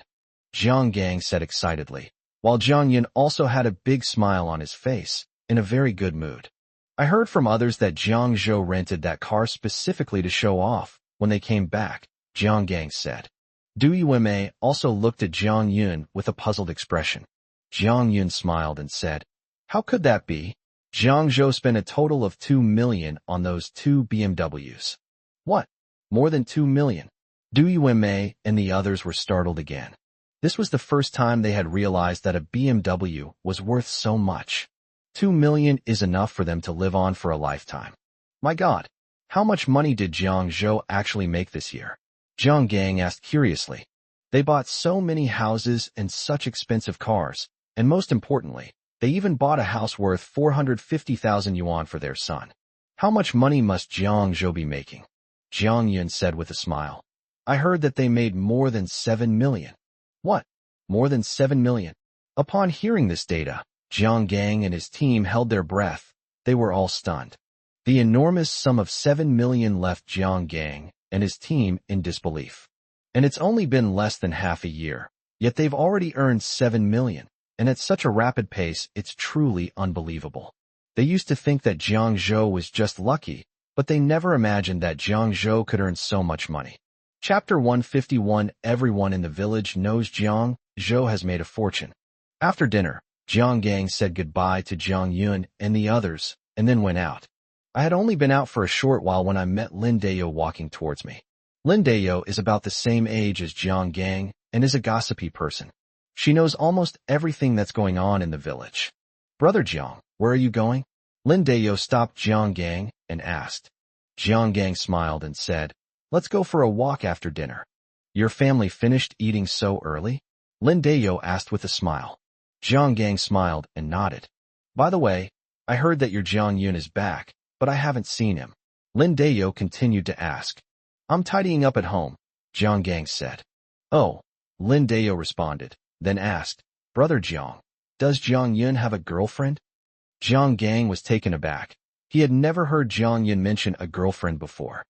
Jiang Gang said excitedly, while Jiang Yun also had a big smile on his face, in a very good mood. "I heard from others that Jiang Zhou rented that car specifically to show off when they came back," Jiang Gang said. Du Yueme also looked at Jiang Yun with a puzzled expression. Jiang Yun smiled and said, "How could that be? Jiang Zhou spent a total of 2 million on those 2 BMWs. "What? More than 2 million? Du Yueme and the others were startled again. This was the first time they had realized that a BMW was worth so much. 2 million is enough for them to live on for a lifetime. My God, how much money did Jiang Zhou actually make this year?" Jiang Gang asked curiously. "They bought so many houses and such expensive cars, and most importantly, they even bought a house worth 450,000 yuan for their son. How much money must Jiang Zhou be making?" Jiang Yun said with a smile. I heard that they made more than 7 million. What? More than 7 million? Upon hearing this data, Jiang Gang and his team held their breath. They were all stunned. The enormous sum of 7 million left Jiang Gang and his team in disbelief. And it's only been less than half a year, yet they've already earned 7 million, and at such a rapid pace, it's truly unbelievable. They used to think that Jiang Zhou was just lucky, but they never imagined that Jiang Zhou could earn so much money. Chapter 151. Everyone in the village knows Jiang Zhou has made a fortune. After dinner, Jiang Gang said goodbye to Jiang Yun and the others, and then went out. I had only been out for a short while when I met Lin Dayo walking towards me. Lin Dayo is about the same age as Jiang Gang and is a gossipy person. She knows almost everything that's going on in the village. Brother Jiang, where are you going? Lin Dayo stopped Jiang Gang and asked. Jiang Gang smiled and said, let's go for a walk after dinner. Your family finished eating so early? Lin Dayo asked with a smile. Jiang Gang smiled and nodded. By the way, I heard that your Jiang Yun is back, but I haven't seen him. Lin Dayo continued to ask. I'm tidying up at home, Jiang Gang said. Oh, Lin Dayo responded, then asked, Brother Jiang, does Jiang Yun have a girlfriend? Jiang Gang was taken aback. He had never heard Jiang Yun mention a girlfriend before.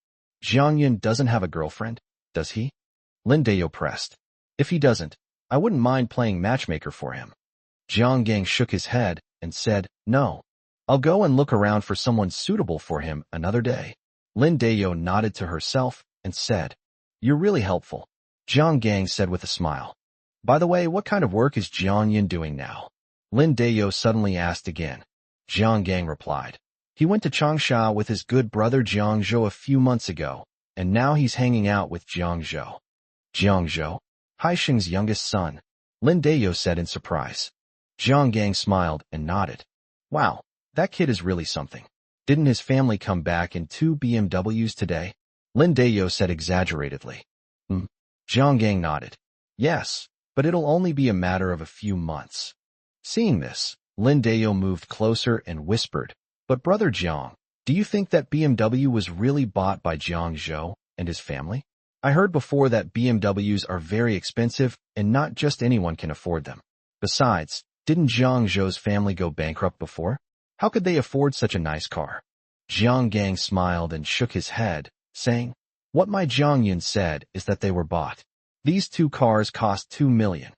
Jiang Yun doesn't have a girlfriend, does he? Lin Dayo pressed. If he doesn't, I wouldn't mind playing matchmaker for him. Jiang Gang shook his head and said, no. I'll go and look around for someone suitable for him another day. Lin Dayo nodded to herself and said, you're really helpful, Jiang Gang said with a smile. By the way, what kind of work is Jiang Yun doing now? Lin Dayo suddenly asked again. Jiang Gang replied. He went to Changsha with his good brother Jiang Zhou a few months ago, and now he's hanging out with Jiang Zhou. Jiang Zhou? Haixing's youngest son, Lin Dayo said in surprise. Jiang Gang smiled and nodded. Wow, that kid is really something. Didn't his family come back in 2 BMWs today? Lin Dayo said exaggeratedly. Jiang Gang nodded. Yes, but it'll only be a matter of a few months. Seeing this, Lin Dayo moved closer and whispered, but Brother Jiang, do you think that BMW was really bought by Jiang Zhou and his family? I heard before that BMWs are very expensive and not just anyone can afford them. Besides, didn't Jiang Zhou's family go bankrupt before? How could they afford such a nice car? Jiang Gang smiled and shook his head, saying, what my Jiang Yun said is that they were bought. These 2 cars cost 2 million.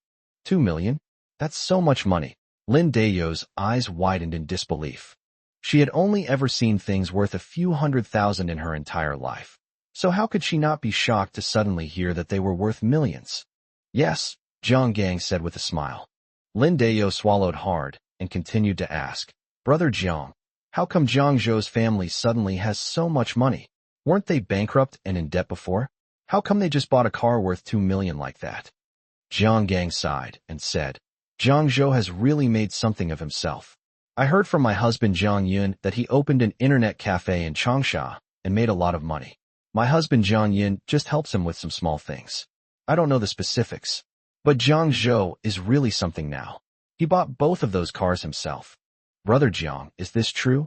2 million? That's so much money. Lin Dayo's eyes widened in disbelief. She had only ever seen things worth a few $100,000 in her entire life. So how could she not be shocked to suddenly hear that they were worth millions? Yes, Jiang Gang said with a smile. Lin Dayo swallowed hard and continued to ask, Brother Jiang, how come Jiang Zhou's family suddenly has so much money? Weren't they bankrupt and in debt before? How come they just bought a car worth 2 million like that? Jiang Gang sighed and said, Jiang Zhou has really made something of himself. I heard from my husband Jiang Yun that he opened an internet cafe in Changsha and made a lot of money. My husband Jiang Yun just helps him with some small things. I don't know the specifics, but Jiang Zhou is really something now. He bought both of those cars himself. Brother Jiang, is this true?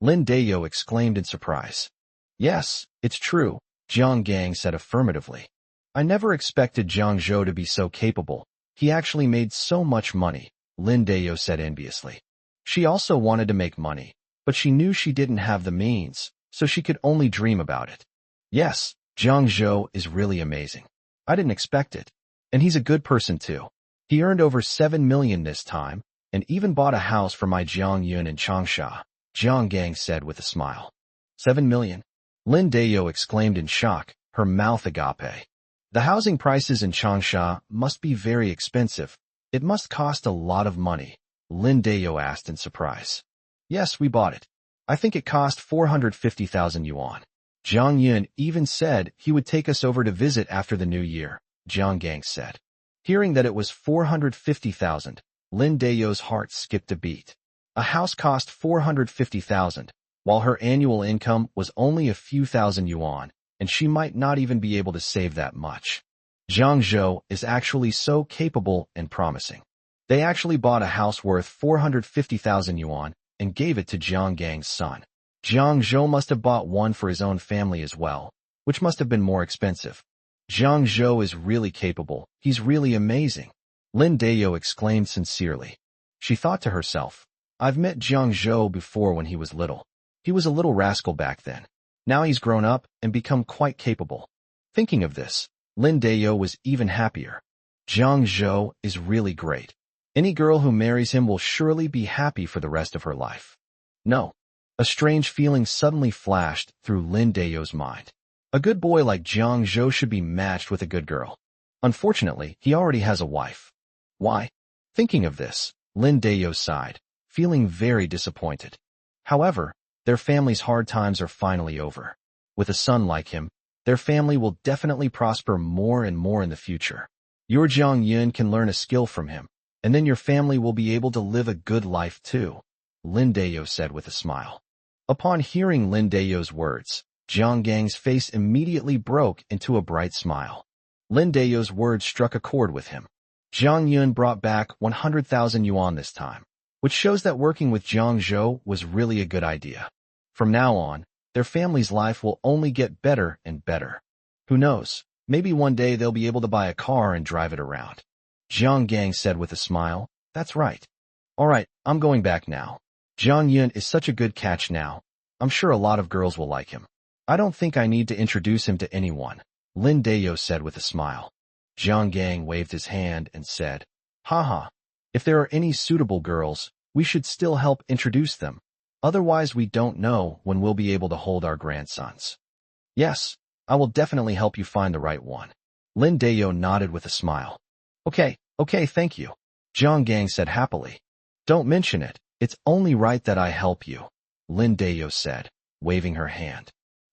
Lin Dayo exclaimed in surprise. Yes, it's true, Jiang Gang said affirmatively. I never expected Jiang Zhou to be so capable. He actually made so much money, Lin Dayo said enviously. She also wanted to make money, but she knew she didn't have the means, so she could only dream about it. Yes, Jiang Zhou is really amazing. I didn't expect it. And he's a good person too. He earned over 7 million this time, and even bought a house for my Jiang Yun in Changsha, Jiang Gang said with a smile. 7 million? Lin Dayo exclaimed in shock, her mouth agape. The housing prices in Changsha must be very expensive. It must cost a lot of money, Lin Dayo asked in surprise. Yes, we bought it. I think it cost 450,000 yuan. Jiang Yun even said he would take us over to visit after the new year, Jiang Gang said. Hearing that it was 450,000, Lin Dayo's heart skipped a beat. A house cost 450,000, while her annual income was only a few thousand yuan, and she might not even be able to save that much. Jiang Zhou is actually so capable and promising. They actually bought a house worth 450,000 yuan and gave it to Jiang Gang's son. Jiang Zhou must have bought one for his own family as well, which must have been more expensive. Jiang Zhou is really capable. He's really amazing. Lin Dayo exclaimed sincerely. She thought to herself, I've met Jiang Zhou before when he was little. He was a little rascal back then. Now he's grown up and become quite capable. Thinking of this, Lin Dayo was even happier. Jiang Zhou is really great. Any girl who marries him will surely be happy for the rest of her life. No. A strange feeling suddenly flashed through Lin Dayo's mind. A good boy like Jiang Zhou should be matched with a good girl. Unfortunately, he already has a wife. Why? Thinking of this, Lin Dayo sighed, feeling very disappointed. However, their family's hard times are finally over. With a son like him, their family will definitely prosper more and more in the future. Your Jiang Yun can learn a skill from him, and then your family will be able to live a good life too, Lin Dayo said with a smile. Upon hearing Lin Dayo's words, Jiang Gang's face immediately broke into a bright smile. Lin Dayo's words struck a chord with him. Jiang Yun brought back 100,000 yuan this time, which shows that working with Jiang Zhou was really a good idea. From now on, their family's life will only get better and better. Who knows, maybe one day they'll be able to buy a car and drive it around. Jiang Gang said with a smile, That's right. All right, I'm going back now. Jiang Yun is such a good catch now. I'm sure a lot of girls will like him. I don't think I need to introduce him to anyone, Lin Dayo said with a smile. Jiang Gang waved his hand and said, Haha, if there are any suitable girls, we should still help introduce them. Otherwise we don't know when we'll be able to hold our grandsons. Yes, I will definitely help you find the right one. Lin Dayo nodded with a smile. Okay, thank you. Jiang Gang said happily. Don't mention it. It's only right that I help you, Lin Dayo said, waving her hand.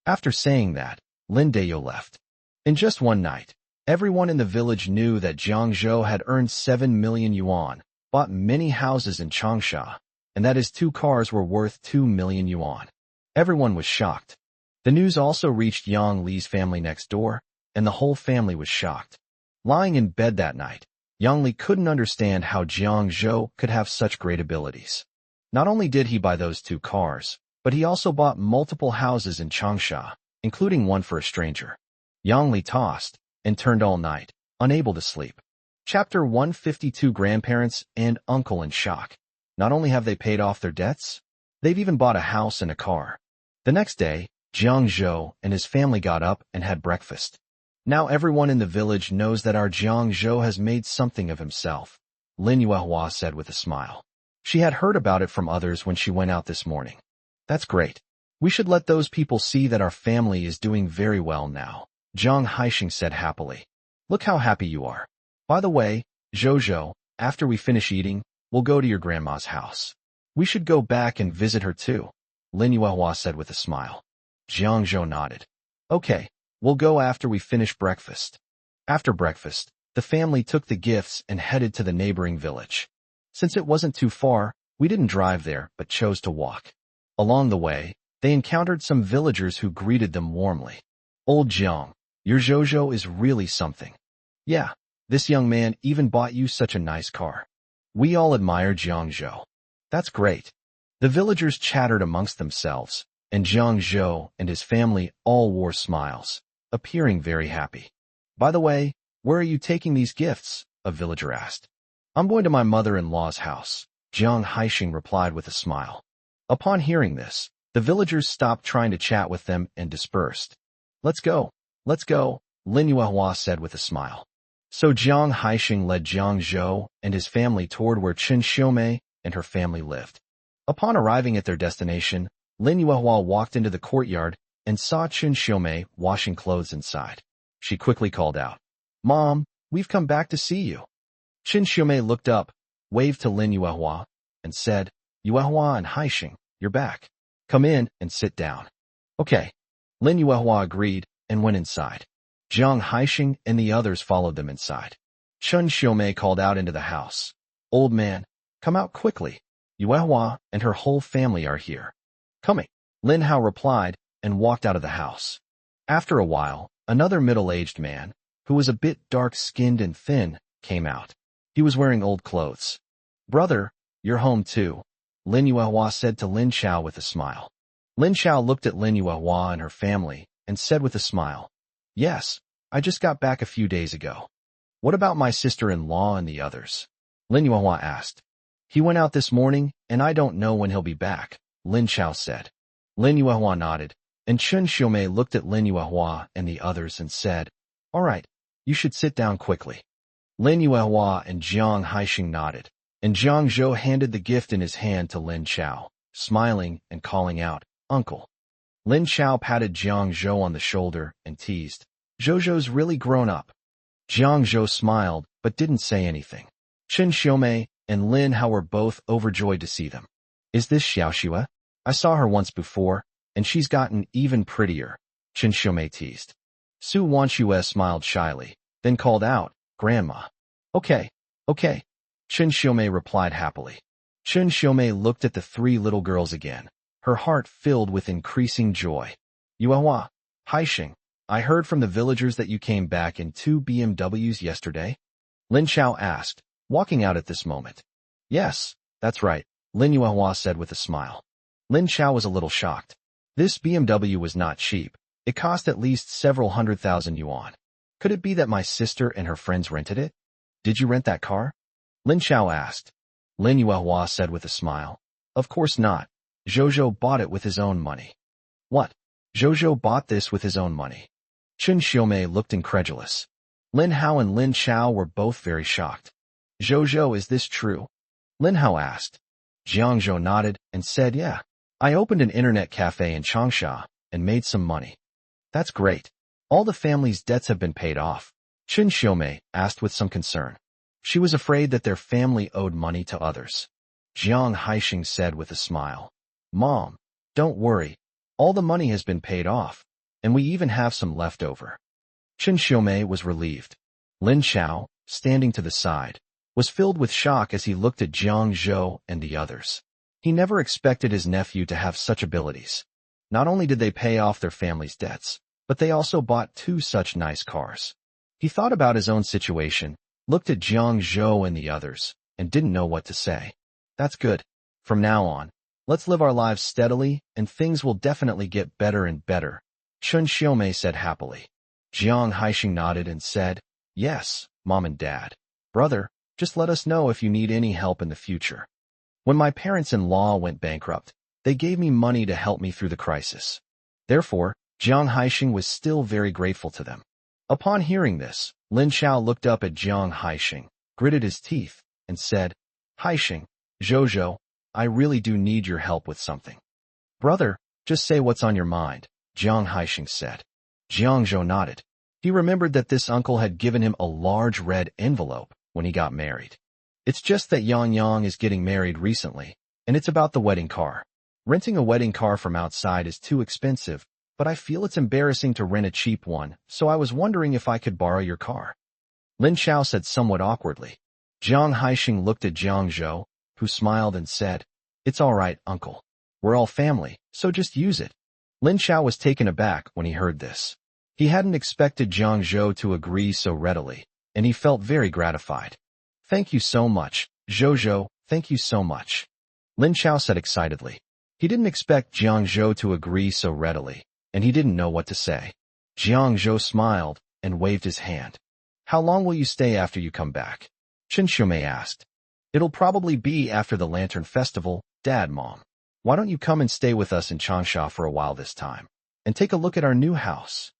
After saying that, Lin Dayo left. In just one night, everyone in the village knew that Jiang Zhou had earned 7 million yuan, bought many houses in Changsha, and that his 2 cars were worth 2 million yuan. Everyone was shocked. The news also reached Yang Li's family next door, and the whole family was shocked. Lying in bed that night, Yang Li couldn't understand how Jiang Zhou could have such great abilities. Not only did he buy those 2 cars, but he also bought multiple houses in Changsha, including one for a stranger. Yang Li tossed and turned all night, unable to sleep. Chapter 152 Grandparents and Uncle in Shock. Not only have they paid off their debts, they've even bought a house and a car. The next day, Jiang Zhou and his family got up and had breakfast. Now everyone in the village knows that our Jiang Zhou has made something of himself, Lin Yuehua said with a smile. She had heard about it from others when she went out this morning. That's great. We should let those people see that our family is doing very well now, Zhang Haixing said happily. Look how happy you are. By the way, Zhou, after we finish eating, we'll go to your grandma's house. We should go back and visit her too, Lin Yuehua said with a smile. Jiang Zhou nodded. Okay, we'll go after we finish breakfast. After breakfast, the family took the gifts and headed to the neighboring village. Since it wasn't too far, we didn't drive there but chose to walk. Along the way, they encountered some villagers who greeted them warmly. Old Jiang, your Zhou is really something. Yeah, this young man even bought you such a nice car. We all admire Jiang Zhou. That's great. The villagers chattered amongst themselves, and Jiang Zhou and his family all wore smiles, appearing very happy. By the way, where are you taking these gifts? A villager asked. I'm going to my mother-in-law's house, Jiang Haixing replied with a smile. Upon hearing this, the villagers stopped trying to chat with them and dispersed. Let's go, Lin Yuehua said with a smile. So Jiang Haixing led Jiang Zhou and his family toward where Qin Xiumei and her family lived. Upon arriving at their destination, Lin Yuehua walked into the courtyard and saw Qin Xiumei washing clothes inside. She quickly called out, Mom, we've come back to see you. Qin Xiumei looked up, waved to Lin Yuehua, and said, Yuehua and Haixing, you're back. Come in and sit down. Okay. Lin Yuehua agreed and went inside. Jiang Haixing and the others followed them inside. Qin Xiumei called out into the house. Old man, come out quickly. Yuehua and her whole family are here. Coming. Lin Hao replied and walked out of the house. After a while, another middle-aged man, who was a bit dark-skinned and thin, came out. He was wearing old clothes. Brother, you're home too, Lin Yuehua said to Lin Chao with a smile. Lin Chao looked at Lin Yuehua and her family and said with a smile, Yes, I just got back a few days ago. What about my sister-in-law and the others? Lin Yuehua asked. He went out this morning, and I don't know when he'll be back, Lin Chao said. Lin Yuehua nodded, and Chen Xiumei looked at Lin Yuehua and the others and said, All right, you should sit down quickly. Lin Yuehua and Jiang Haixing nodded, and Jiang Zhou handed the gift in his hand to Lin Chao, smiling and calling out, Uncle. Lin Chao patted Jiang Zhou on the shoulder and teased, Zhou's really grown up. Jiang Zhou smiled, but didn't say anything. Chen Xiumei and Lin Hao were both overjoyed to see them. Is this Xiao Xue? I saw her once before, and she's gotten even prettier, Chen Xiumei teased. Su Wanxue smiled shyly, then called out, Grandma. Okay. Chen Xiumei replied happily. Chen Xiumei looked at the three little girls again, her heart filled with increasing joy. Yuehua, Haixing, I heard from the villagers that you came back in 2 BMWs yesterday? Lin Chao asked, walking out at this moment. Yes, that's right, Lin Yuehua said with a smile. Lin Chao was a little shocked. This BMW was not cheap. It cost at least several 100,000 yuan. Could it be that my sister and her friends rented it? Did you rent that car? Lin Chao asked. Lin Yuehua said with a smile. Of course not. Zhou bought it with his own money. What? Zhou bought this with his own money? Chen Xiumei looked incredulous. Lin Hao and Lin Chao were both very shocked. Zhou, is this true? Lin Hao asked. Jiang Zhou nodded and said, Yeah. I opened an internet cafe in Changsha and made some money. That's great. All the family's debts have been paid off. Chen Xiumei asked with some concern. She was afraid that their family owed money to others. Jiang Haixing said with a smile. Mom, don't worry. All the money has been paid off, and we even have some left over. Chen Xiumei was relieved. Lin Chao, standing to the side, was filled with shock as he looked at Jiang Zhou and the others. He never expected his nephew to have such abilities. Not only did they pay off their family's debts, but they also bought 2 such nice cars. He thought about his own situation, looked at Jiang Zhou and the others, and didn't know what to say. That's good. From now on, let's live our lives steadily, and things will definitely get better and better, Chen Xiumei said happily. Jiang Haixing nodded and said, Yes, Mom and Dad. Brother, just let us know if you need any help in the future. When my parents-in-law went bankrupt, they gave me money to help me through the crisis. Therefore, Jiang Haixing was still very grateful to them. Upon hearing this, Lin Chao looked up at Jiang Haixing, gritted his teeth, and said, Haixing, Zhou, I really do need your help with something. Brother, just say what's on your mind, Jiang Haixing said. Jiang Zhou nodded. He remembered that this uncle had given him a large red envelope when he got married. It's just that Yang is getting married recently, and it's about the wedding car. Renting a wedding car from outside is too expensive, but I feel it's embarrassing to rent a cheap one, so I was wondering if I could borrow your car. Lin Chao said somewhat awkwardly. Jiang Haixing looked at Jiang Zhou, who smiled and said, It's all right, uncle. We're all family, so just use it. Lin Chao was taken aback when he heard this. He hadn't expected Jiang Zhou to agree so readily, and he felt very gratified. Thank you so much, Zhou, thank you so much. Lin Chao said excitedly. He didn't expect Jiang Zhou to agree so readily, and he didn't know what to say. Jiang Zhou smiled and waved his hand. How long will you stay after you come back? Chen Xiumei asked. It'll probably be after the Lantern Festival, Dad, Mom. Why don't you come and stay with us in Changsha for a while this time, and take a look at our new house?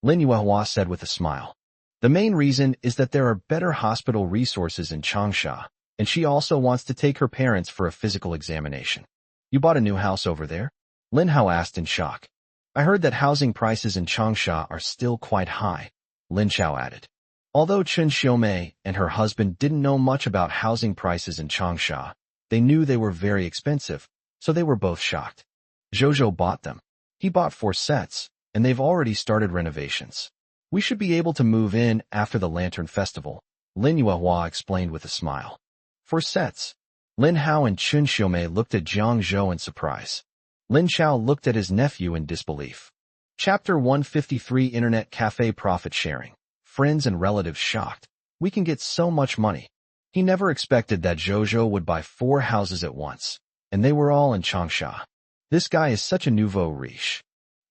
Lin Yuehua said with a smile. The main reason is that there are better hospital resources in Changsha, and she also wants to take her parents for a physical examination. You bought a new house over there? Lin Hao asked in shock. I heard that housing prices in Changsha are still quite high, Lin Chao added. Although Chen Xiumei and her husband didn't know much about housing prices in Changsha, they knew they were very expensive, so they were both shocked. Zhou bought them. He bought 4 sets, and they've already started renovations. We should be able to move in after the Lantern Festival, Lin Yuehua explained with a smile. 4 sets. Lin Hao and Chen Xiumei looked at Jiang Zhou in surprise. Lin Chao looked at his nephew in disbelief. Chapter 153 Internet Cafe Profit Sharing. Friends and relatives shocked. We can get so much money. He never expected that Zhou would buy 4 houses at once, and they were all in Changsha. This guy is such a nouveau riche.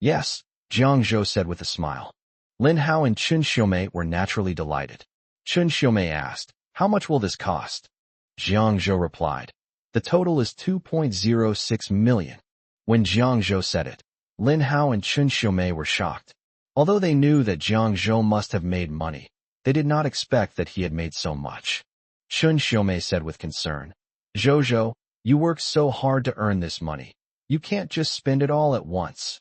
Yes, Jiang Zhou said with a smile. Lin Hao and Chun Xiaomei were naturally delighted. Chun Xiaomei asked, "How much will this cost?" Jiang Zhou replied, "The total is 2.06 million. When Jiang Zhou said it, Lin Hao and Chun Xiaomei were shocked. Although they knew that Jiang Zhou must have made money, they did not expect that he had made so much. Chun Xiaomei said with concern, "Zhou, you worked so hard to earn this money. You can't just spend it all at once."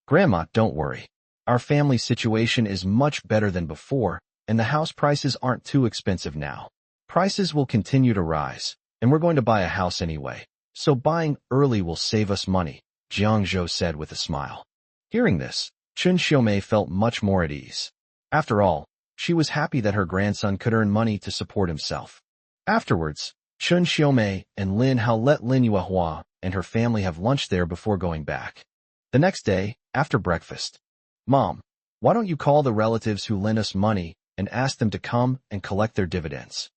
"Grandma, don't worry. Our family situation is much better than before, and the house prices aren't too expensive now. Prices will continue to rise, and we're going to buy a house anyway, so buying early will save us money," Jiang Zhou said with a smile. Hearing this, Chun Xiaomei felt much more at ease. After all, she was happy that her grandson could earn money to support himself. Afterwards, Chun Xiaomei and Lin Hao let Lin Yuehua and her family have lunch there before going back. The next day, after breakfast, "Mom, why don't you call the relatives who lent us money and ask them to come and collect their dividends?"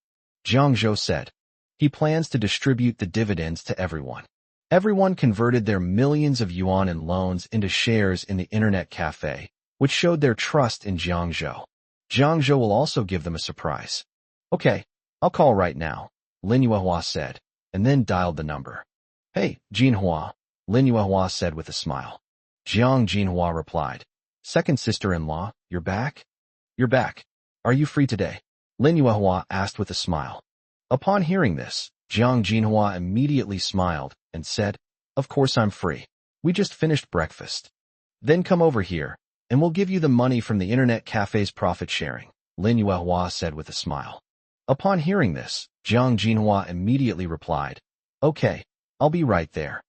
Jiang Zhou said. He plans to distribute the dividends to everyone. Everyone converted their millions of yuan in loans into shares in the internet cafe, which showed their trust in Jiang Zhou. Jiang Zhou will also give them a surprise. "Okay, I'll call right now," Lin Yuehua said, and then dialed the number. "Hey, Jinhua," Lin Yuehua said with a smile. Jiang Jinhua replied, "Second sister-in-law, you're back?" "You're back. Are you free today?" Lin Yuehua asked with a smile. Upon hearing this, Jiang Jinhua immediately smiled and said, "Of course I'm free. We just finished breakfast. Then come over here, and we'll give you the money from the internet cafe's profit sharing," Lin Yuehua said with a smile. Upon hearing this, Jiang Jinhua immediately replied, "Okay, I'll be right there.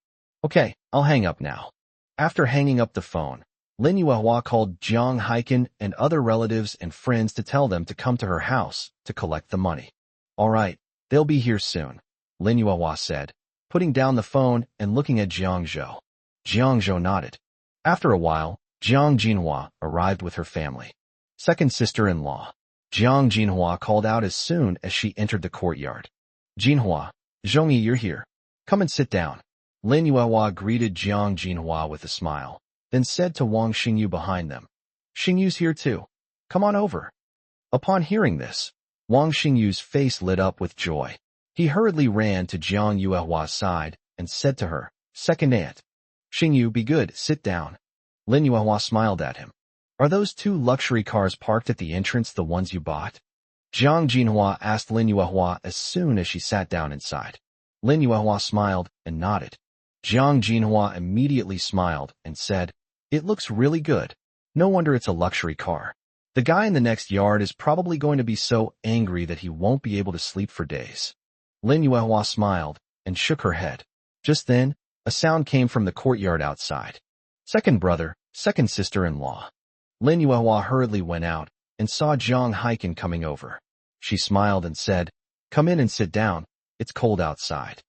Okay, I'll hang up now." After hanging up the phone, Lin Yuehua called Jiang Haiken and other relatives and friends to tell them to come to her house to collect the money. "All right, they'll be here soon," Lin Yuehua said, putting down the phone and looking at Jiang Zhou. Jiang Zhou nodded. After a while, Jiang Jinhua arrived with her family. Second sister-in-law. Jiang Jinhua called out as soon as she entered the courtyard. "Jinhua, Zhongyi, you're here. Come and sit down." Lin Yuehua greeted Jiang Jinhua with a smile, then said to Wang Xingyu behind them, "Xingyu's here too. Come on over." Upon hearing this, Wang Xingyu's face lit up with joy. He hurriedly ran to Jiang Yuehua's side and said to her, "Second aunt, Xingyu, be good, sit down." Lin Yuehua smiled at him. "Are those two luxury cars parked at the entrance the ones you bought?" Jiang Jinhua asked Lin Yuehua as soon as she sat down inside. Lin Yuehua smiled and nodded. Jiang Jinhua immediately smiled and said, "It looks really good. No wonder it's a luxury car. The guy in the next yard is probably going to be so angry that he won't be able to sleep for days." Lin Yuehua smiled and shook her head. Just then, a sound came from the courtyard outside. "Second brother, second sister-in-law." Lin Yuehua hurriedly went out and saw Jiang Haiken coming over. She smiled and said, "Come in and sit down. It's cold outside."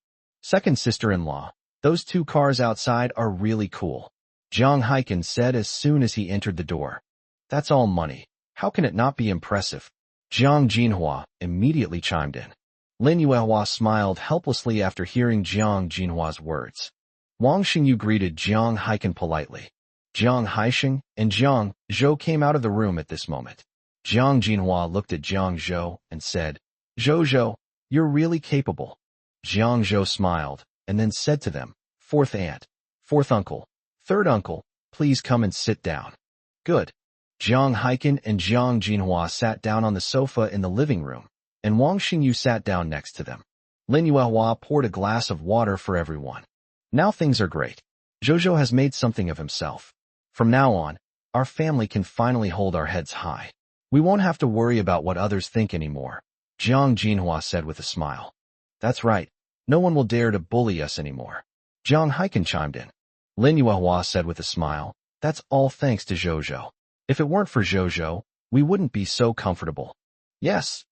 "Second sister-in-law, those two cars outside are really cool," Jiang Haiken said as soon as he entered the door. "That's all money. How can it not be impressive?" Jiang Jinhua immediately chimed in. Lin Yuehua smiled helplessly after hearing Jiang Jinhua's words. Wang Xingyu greeted Jiang Haiken politely. Jiang Haisheng and Jiang Zhou came out of the room at this moment. Jiang Jinhua looked at Jiang Zhou and said, Zhou, you're really capable." Jiang Zhou smiled and then said to them, "Fourth aunt, fourth uncle, third uncle, please come and sit down." "Good." Jiang Haiken and Jiang Jinhua sat down on the sofa in the living room, and Wang Xingyu sat down next to them. Lin Yuehua poured a glass of water for everyone. "Now things are great. Zhou has made something of himself. From now on, our family can finally hold our heads high. We won't have to worry about what others think anymore," Jiang Jinhua said with a smile. "That's right. No one will dare to bully us anymore," Jiang Haiken chimed in. Lin Yuehua said with a smile, "That's all thanks to Zhou. If it weren't for Zhou, we wouldn't be so comfortable." Yes,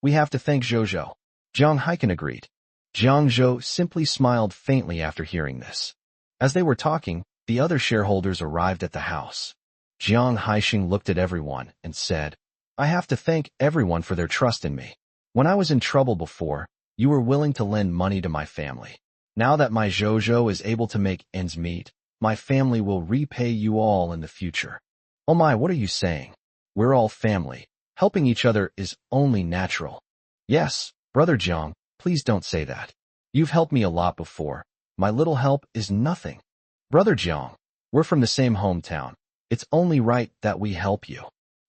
we have to thank Zhou," Jiang Haiken agreed. Jiang Zhou simply smiled faintly after hearing this. As they were talking, the other shareholders arrived at the house. Jiang Haisheng looked at everyone and said, "I have to thank everyone for their trust in me. When I was in trouble before, you were willing to lend money to my family. Now that my Zhou is able to make ends meet, my family will repay you all in the future." "Oh my, what are you saying?" We're all family. Helping each other is only natural. Yes, Brother Jiang, please don't say that. You've helped me a lot before. My little help is nothing. Brother Jiang, we're from the same hometown. It's only right that we help you.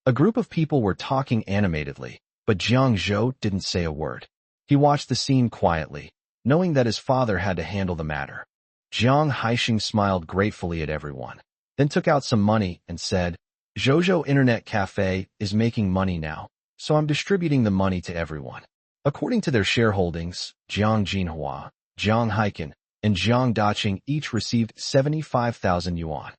A group of people were talking animatedly, but Jiang Zhou didn't say a word. He watched the scene quietly, knowing that his father had to handle the matter. Jiang Haixing smiled gratefully at everyone, then took out some money and said, Zhouzhou Internet Cafe is making money now, so I'm distributing the money to everyone. According to their shareholdings, Jiang Jinhua, Jiang Haiken, and Jiang Daqing each received 75,000 yuan.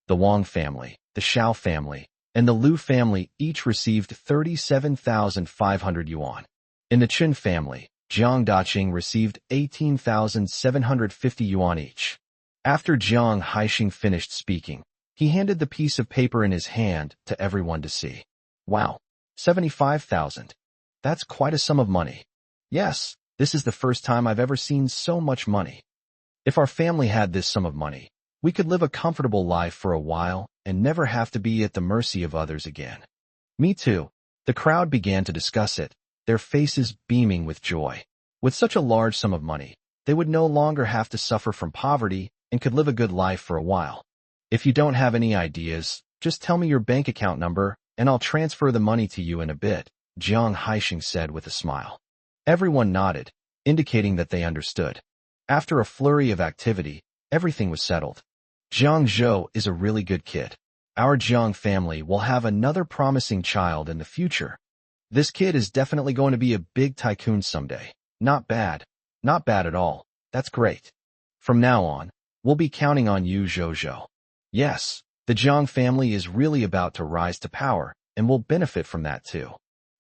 The Wang family, the Xiao family, and the Liu family each received 37,500 yuan. In the Chen family, Jiang Daqing received 18,750 yuan each. After Jiang Haixing finished speaking, he handed the piece of paper in his hand to everyone to see. Wow, 75,000. That's quite a sum of money. Yes, this is the first time I've ever seen so much money. If our family had this sum of money, we could live a comfortable life for a while and never have to be at the mercy of others again. Me too. The crowd began to discuss it, their faces beaming with joy. With such a large sum of money, they would no longer have to suffer from poverty and could live a good life for a while. If you don't have any ideas, just tell me your bank account number and I'll transfer the money to you in a bit, Jiang Haixing said with a smile. Everyone nodded, indicating that they understood. After a flurry of activity, everything was settled. Jiang Zhou is a really good kid. Our Jiang family will have another promising child in the future. This kid is definitely going to be a big tycoon someday. Not bad. Not bad at all. That's great. From now on, we'll be counting on you, Zhou. Yes, the Jiang family is really about to rise to power, and will benefit from that too.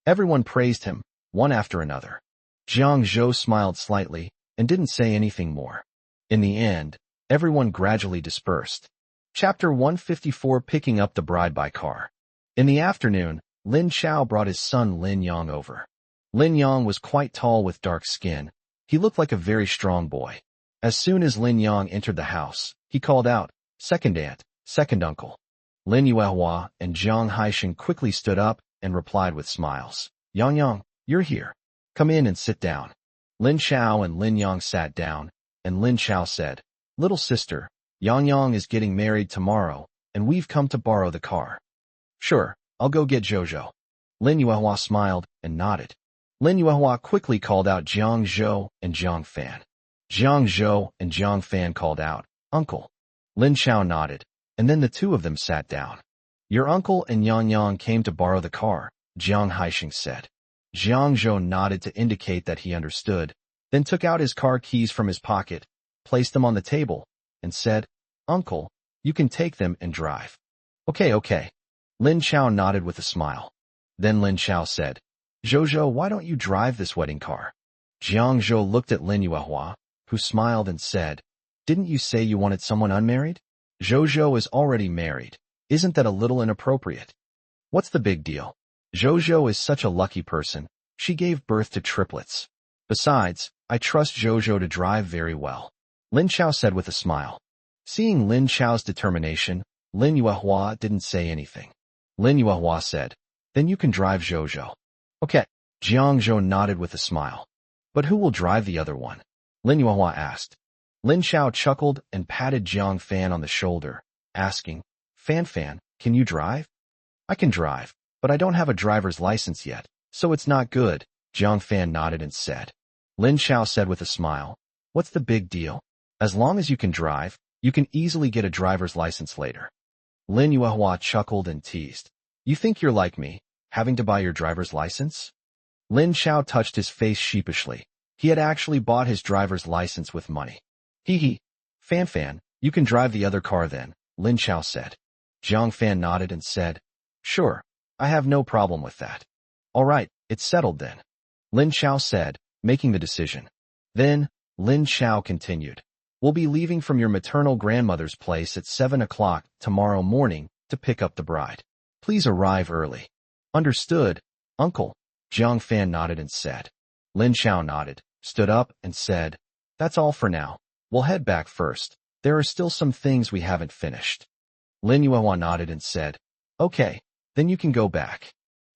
Everyone praised him, one after another. Jiang Zhou smiled slightly, and didn't say anything more. In the end, everyone gradually dispersed. Chapter 154 Picking Up the Bride by Car. In the afternoon, Lin Chao brought his son Lin Yang over. Lin Yang was quite tall with dark skin. He looked like a very strong boy. As soon as Lin Yang entered the house, he called out, "Second aunt, second uncle." Lin Yuehua and Jiang Haixing quickly stood up and replied with smiles. Yang, you're here. Come in and sit down. Lin Chao and Lin Yang sat down, and Lin Chao said, "Little sister, Yang is getting married tomorrow, and we've come to borrow the car." "Sure, I'll go get Zhou." Lin Yuehua smiled and nodded. Lin Yuehua quickly called out Jiang Zhou and Jiang Fan. Jiang Zhou and Jiang Fan called out, "Uncle." Lin Chao nodded, and then the two of them sat down. "Your uncle and Yang came to borrow the car," Jiang Haixing said. Jiang Zhou nodded to indicate that he understood, then took out his car keys from his pocket, placed them on the table, and said, "Uncle, you can take them and drive." Okay. Lin Chao nodded with a smile. Then Lin Chao said, "Zhou, why don't you drive this wedding car?" Jiang Zhou looked at Lin Yuehua, who smiled and said, "Didn't you say you wanted someone unmarried? Zhou is already married. Isn't that a little inappropriate?" "What's the big deal? Zhou is such a lucky person. She gave birth to triplets. Besides, I trust Zhou to drive very well," Lin Chao said with a smile. Seeing Lin Chao's determination, Lin Yuehua didn't say anything. Lin Yuehua said, "Then you can drive Zhou." "Okay." Jiang Zhou nodded with a smile. "But who will drive the other one?" Lin Yuehua asked. Lin Chao chuckled and patted Jiang Fan on the shoulder, asking, Fan, can you drive?" "I can drive, but I don't have a driver's license yet, so it's not good," Jiang Fan nodded and said. Lin Chao said with a smile, "What's the big deal? As long as you can drive, you can easily get a driver's license later." Lin Yuehua chuckled and teased, "You think you're like me, having to buy your driver's license?" Lin Chao touched his face sheepishly. He had actually bought his driver's license with money. Hee. Fan, you can drive the other car then, Lin Chao said. Jiang Fan nodded and said, "Sure, I have no problem with that." "All right, it's settled then," Lin Chao said, making the decision. Then, Lin Chao continued, "We'll be leaving from your maternal grandmother's place at 7 o'clock tomorrow morning to pick up the bride. Please arrive early." "Understood, uncle," Jiang Fan nodded and said. Lin Chao nodded, stood up, and said, "That's all for now. We'll head back first. There are still some things we haven't finished." Lin Yuehua nodded and said, "Okay, Then you can go back.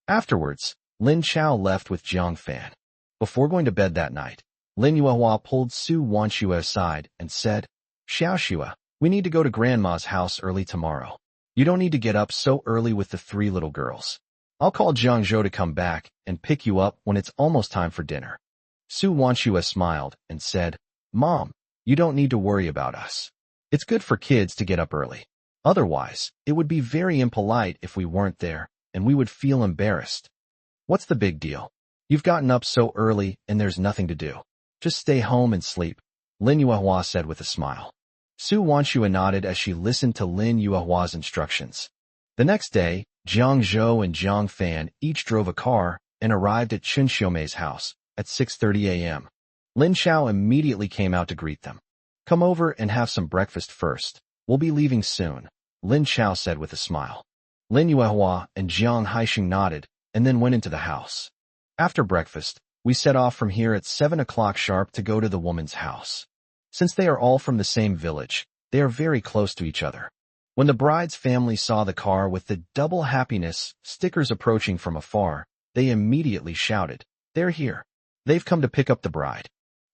Afterwards, Lin Chao left with Jiang Fan. Before going to bed that night, Lin Yuehua pulled Su Wanxue aside and said, Xiaoxue, we need to go to Grandma's house early tomorrow. You don't need to get up so early with the 3 little girls. I'll call Jiang Zhou to come back and pick you up when it's almost time for dinner. Su Wanxue smiled and said, Mom, you don't need to worry about us. It's good for kids to get up early. Otherwise, it would be very impolite if we weren't there, and we would feel embarrassed. What's the big deal? You've gotten up so early and there's nothing to do. Just stay home and sleep, Lin Yuehua said with a smile. Su Wanxue nodded as she listened to Lin Yuehua's instructions. The next day, Jiang Zhou and Jiang Fan each drove a car and arrived at Chen Xiaomei's house at 6:30 a.m. Lin Chao immediately came out to greet them. Come over and have some breakfast first. We'll be leaving soon, Lin Chao said with a smile. Lin Yuehua and Jiang Haixing nodded and then went into the house. After breakfast, we set off from here at 7 o'clock sharp to go to the woman's house. Since they are all from the same village, they are very close to each other. When the bride's family saw the car with the double happiness stickers approaching from afar, they immediately shouted, They're here. They've come to pick up the bride.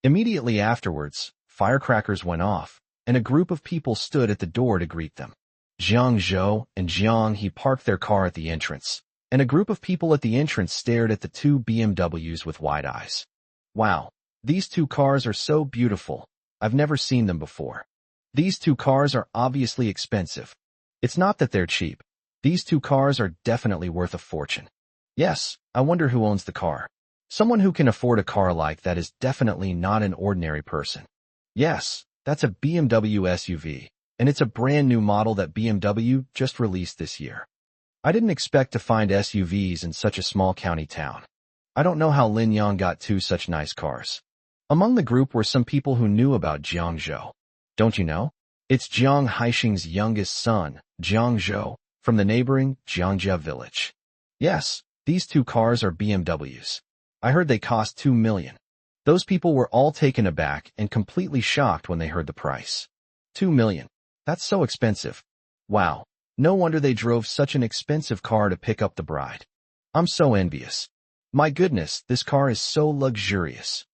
Immediately afterwards, firecrackers went off, and a group of people stood at the door to greet them. Jiang Zhou and Jiang He parked their car at the entrance, and a group of people at the entrance stared at the 2 BMWs with wide eyes. Wow, these 2 cars are so beautiful. I've never seen them before. These 2 cars are obviously expensive. It's not that they're cheap. These 2 cars are definitely worth a fortune. Yes, I wonder who owns the car. Someone who can afford a car like that is definitely not an ordinary person. Yes, that's a BMW SUV, and it's a brand new model that BMW just released this year. I didn't expect to find SUVs in such a small county town. I don't know how Lin Yang got 2 such nice cars. Among the group were some people who knew about Jiang Zhou. Don't you know? It's Jiang Haixing's youngest son, Jiang Zhou, from the neighboring Jiangjia village. Yes, these 2 cars are BMWs. I heard they cost 2 million. Those people were all taken aback and completely shocked when they heard the price. 2 million. That's so expensive. Wow. No wonder they drove such an expensive car to pick up the bride. I'm so envious. My goodness, this car is so luxurious.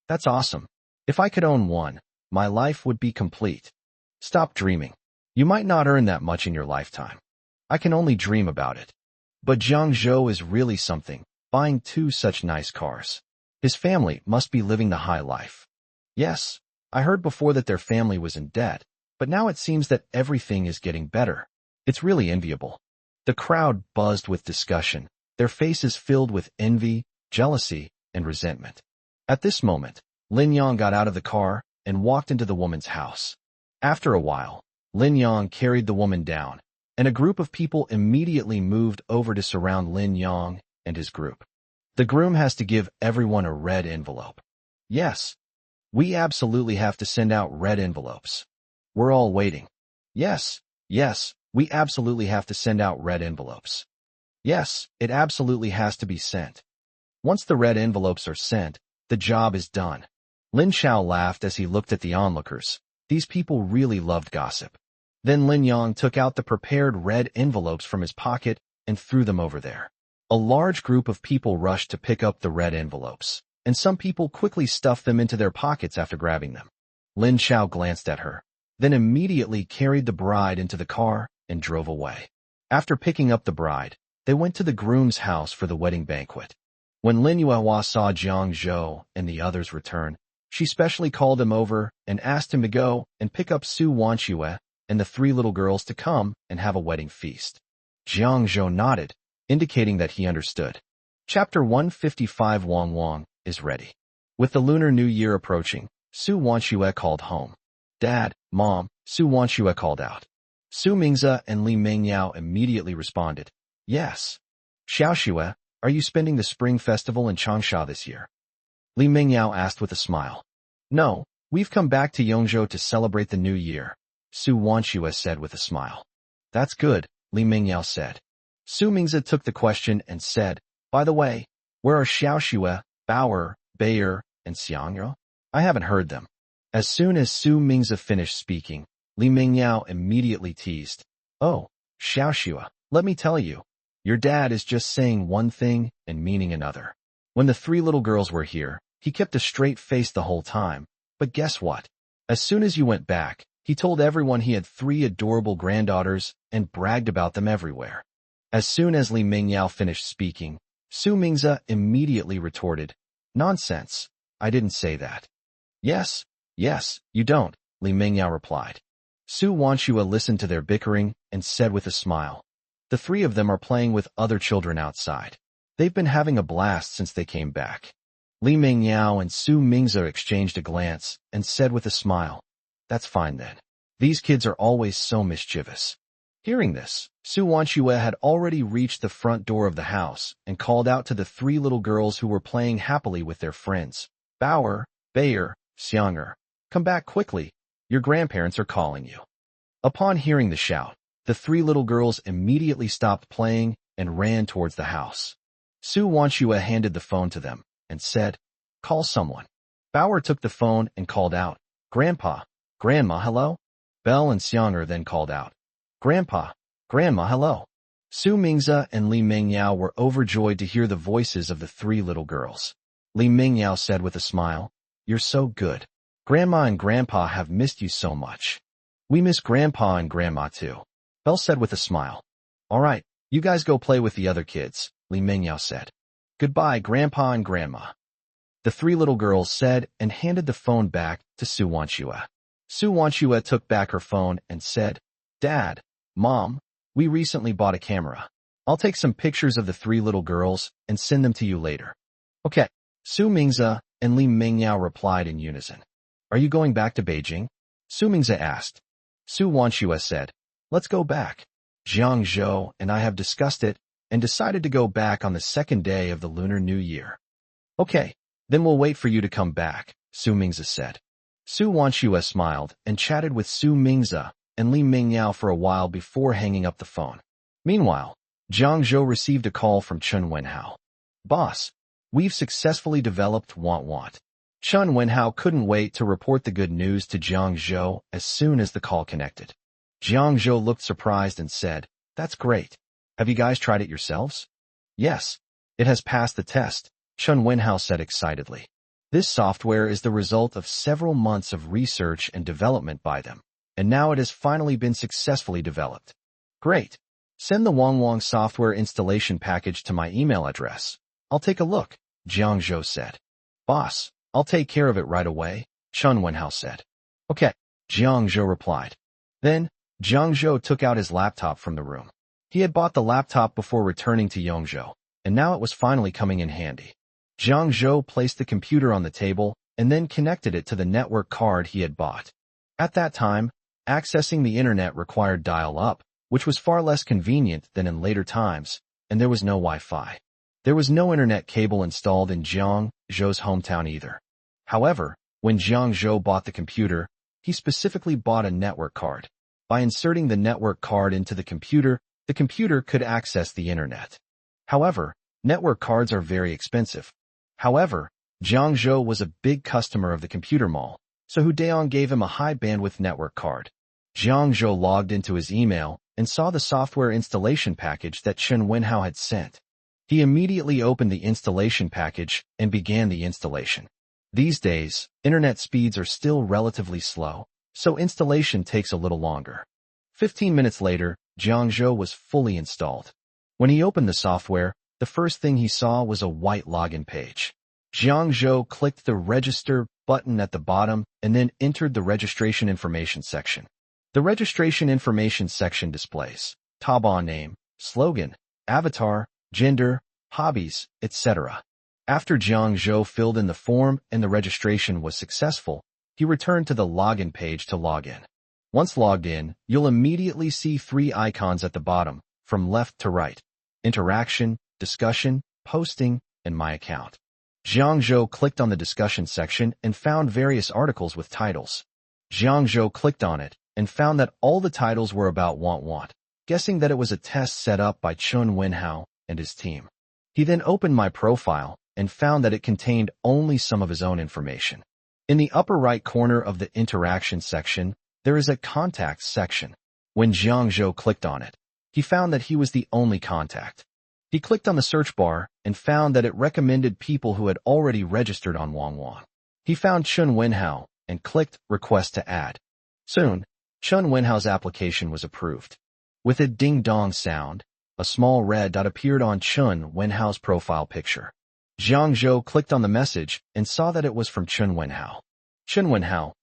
That's awesome. If I could own one, my life would be complete. Stop dreaming. You might not earn that much in your lifetime. I can only dream about it. But Jiang Zhou is really something, buying 2 such nice cars. His family must be living the high life. Yes, I heard before that their family was in debt, but now it seems that everything is getting better. It's really enviable. The crowd buzzed with discussion, their faces filled with envy, jealousy, and resentment. At this moment, Lin Yang got out of the car and walked into the woman's house. After a while, Lin Yang carried the woman down, and a group of people immediately moved over to surround Lin Yang and his group. The groom has to give everyone a red envelope. Yes, we absolutely have to send out red envelopes. We're all waiting. Yes, we absolutely have to send out red envelopes. Yes, it absolutely has to be sent. Once the red envelopes are sent, the job is done. Lin Chao laughed as he looked at the onlookers. These people really loved gossip. Then Lin Yang took out the prepared red envelopes from his pocket and threw them over there. A large group of people rushed to pick up the red envelopes, and some people quickly stuffed them into their pockets after grabbing them. Lin Chao glanced at her, then immediately carried the bride into the car and drove away. After picking up the bride, they went to the groom's house for the wedding banquet. When Lin Yuehua saw Jiang Zhou and the others return, she specially called him over and asked him to go and pick up Su Wanxue and the 3 little girls to come and have a wedding feast. Jiang Zhou nodded, indicating that he understood. Chapter 155 Wang Wang is ready. With the Lunar New Year approaching, Su Wanxue called home. Dad, Mom, Su Wanxue called out. Su Mingze and Li Mengyao immediately responded. Yes. Xiaoxue, are you spending the Spring Festival in Changsha this year? Li Mengyao asked with a smile. No, we've come back to Yongzhou to celebrate the new year, Su Wanxue said with a smile. That's good, Li Mengyao said. Su Mingze took the question and said, by the way, where are Xiaoxue, Bauer, Bayer, and Xiangyao? I haven't heard them. As soon as Su Mingze finished speaking, Li Mengyao immediately teased. Oh, Xiaoxue, let me tell you. Your dad is just saying one thing and meaning another. When the three little girls were here, he kept a straight face the whole time. But guess what? As soon as you went back, he told everyone he had 3 adorable granddaughters and bragged about them everywhere. As soon as Li Mingyao finished speaking, Su Mingze immediately retorted, "Nonsense. I didn't say that." Yes, you don't, Li Mingyao replied. Su Wanshua listened to their bickering and said with a smile, "The 3 of them are playing with other children outside. They've been having a blast since they came back." Li Mingyao and Su Mingze exchanged a glance and said with a smile, "That's fine then. These kids are always so mischievous." Hearing this, Su Wanshua had already reached the front door of the house and called out to the 3 little girls who were playing happily with their friends. "Bauer, Bayer, Xianger, come back quickly. Your grandparents are calling you." Upon hearing the shout, the 3 little girls immediately stopped playing and ran towards the house. Su Wanshua handed the phone to them and said, "Call someone." Bauer took the phone and called out, "Grandpa, Grandma, hello?" Belle and Xianger then called out, "Grandpa, Grandma, hello." Su Mingze and Li Mingyao were overjoyed to hear the voices of the 3 little girls. Li Mingyao said with a smile, "You're so good. Grandma and Grandpa have missed you so much." "We miss Grandpa and Grandma too," Belle said with a smile. "All right, you guys go play with the other kids," Li Mingyao said. "Goodbye, Grandpa and Grandma." The 3 little girls said and handed the phone back to Su Wanshua. Su Wanshua took back her phone and said, "Dad, Mom, we recently bought a camera. I'll take some pictures of the 3 little girls and send them to you later." "Okay," Su Mingze and Li Mingyao replied in unison. "Are you going back to Beijing?" Su Mingze asked. Su Wanshua said, "Let's go back. Jiang Zhou and I have discussed it and decided to go back on the 2nd day of the Lunar New Year." "Okay, then we'll wait for you to come back," Su Mingze said. Su Wanshua smiled and chatted with Su Mingze and Li Mingyao for a while before hanging up the phone. Meanwhile, Jiang Zhou received a call from Chen Wenhao. "Boss, we've successfully developed Want." Chen Wenhao couldn't wait to report the good news to Jiang Zhou as soon as the call connected. Jiang Zhou looked surprised and said, "That's great. Have you guys tried it yourselves?" "Yes, it has passed the test," Chen Wenhao said excitedly. "This software is the result of several months of research and development by them, and now it has finally been successfully developed." "Great. Send the Wang software installation package to my email address. I'll take a look," Jiang Zhou said. "Boss, I'll take care of it right away," Chen Wenhao said. "Okay," Jiang Zhou replied. Then, Jiang Zhou took out his laptop from the room. He had bought the laptop before returning to Yongzhou, and now it was finally coming in handy. Jiang Zhou placed the computer on the table and then connected it to the network card he had bought. At that time, accessing the internet required dial-up, which was far less convenient than in later times, and there was no Wi-Fi. There was no internet cable installed in Jiang Zhou's hometown either. However, when Jiang Zhou bought the computer, he specifically bought a network card. By inserting the network card into the computer could access the internet. However, network cards are very expensive. However, Jiang Zhou was a big customer of the computer mall, so Hu Daong gave him a high-bandwidth network card. Jiang Zhou logged into his email and saw the software installation package that Chen Wenhao had sent. He immediately opened the installation package and began the installation. These days, internet speeds are still relatively slow, so installation takes a little longer. 15 minutes later, Jiang Zhou was fully installed. When he opened the software, the first thing he saw was a white login page. Jiang Zhou clicked the Register button at the bottom and then entered the registration information section. The registration information section displays Taobao name, slogan, avatar, gender, hobbies, etc. After Jiang Zhou filled in the form and the registration was successful, he returned to the login page to log in. Once logged in, you'll immediately see 3 icons at the bottom, from left to right: Interaction, Discussion, Posting, and My Account. Jiang Zhou clicked on the discussion section and found various articles with titles. Jiang Zhou clicked on it and found that all the titles were about Want, guessing that it was a test set up by Chen Wenhao and his team. He then opened My Profile and found that it contained only some of his own information. In the upper right corner of the Interaction section, there is a Contacts section. When Jiang Zhou clicked on it, he found that he was the only contact. He clicked on the search bar and found that it recommended people who had already registered on Wangwang. He found Chun Wenhao and clicked Request to Add. Soon, Chun Wenhao's application was approved. With a ding-dong sound, a small red dot appeared on Chun Wenhao's profile picture. Jiang Zhou clicked on the message and saw that it was from Chun Wenhao. Chun Wenhao,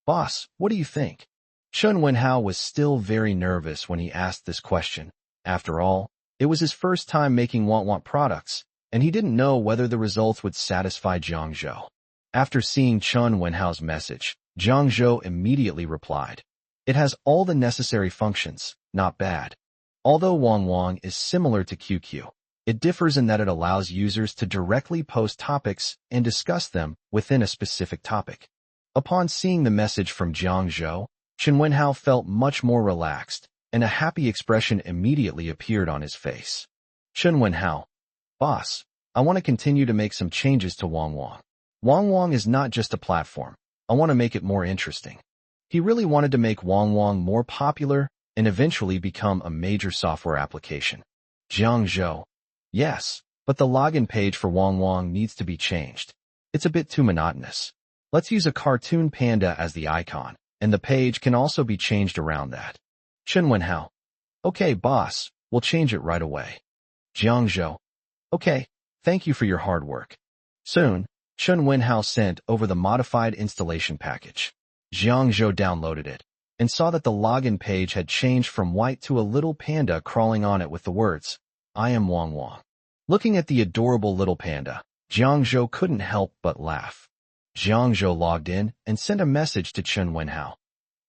boss, what do you think? Chun Wenhao was still very nervous when he asked this question. After all, it was his first time making Want products, and he didn't know whether the results would satisfy Jiang Zhou. After seeing Chun Wenhao's message, Jiang Zhou immediately replied, "It has all the necessary functions, not bad." Although Wangwang is similar to QQ, it differs in that it allows users to directly post topics and discuss them within a specific topic. Upon seeing the message from Jiang Zhou, Chun Wenhao felt much more relaxed, and a happy expression immediately appeared on his face. Chun Wenhao, boss, I want to continue to make some changes to Wangwang. Wangwang is not just a platform. I want to make it more interesting. He really wanted to make Wangwang more popular and eventually become a major software application. Jiang Zhou, yes, but the login page for Wangwang needs to be changed. It's a bit too monotonous. Let's use a cartoon panda as the icon, and the page can also be changed around that. Chun Wenhao, okay, boss, we'll change it right away. Jiang Zhou, okay, thank you for your hard work. Soon, Chun Wenhao sent over the modified installation package. Jiang Zhou downloaded it and saw that the login page had changed from white to a little panda crawling on it with the words, "I am Wangwang." Looking at the adorable little panda, Jiang Zhou couldn't help but laugh. Jiang Zhou logged in and sent a message to Chun Wenhao.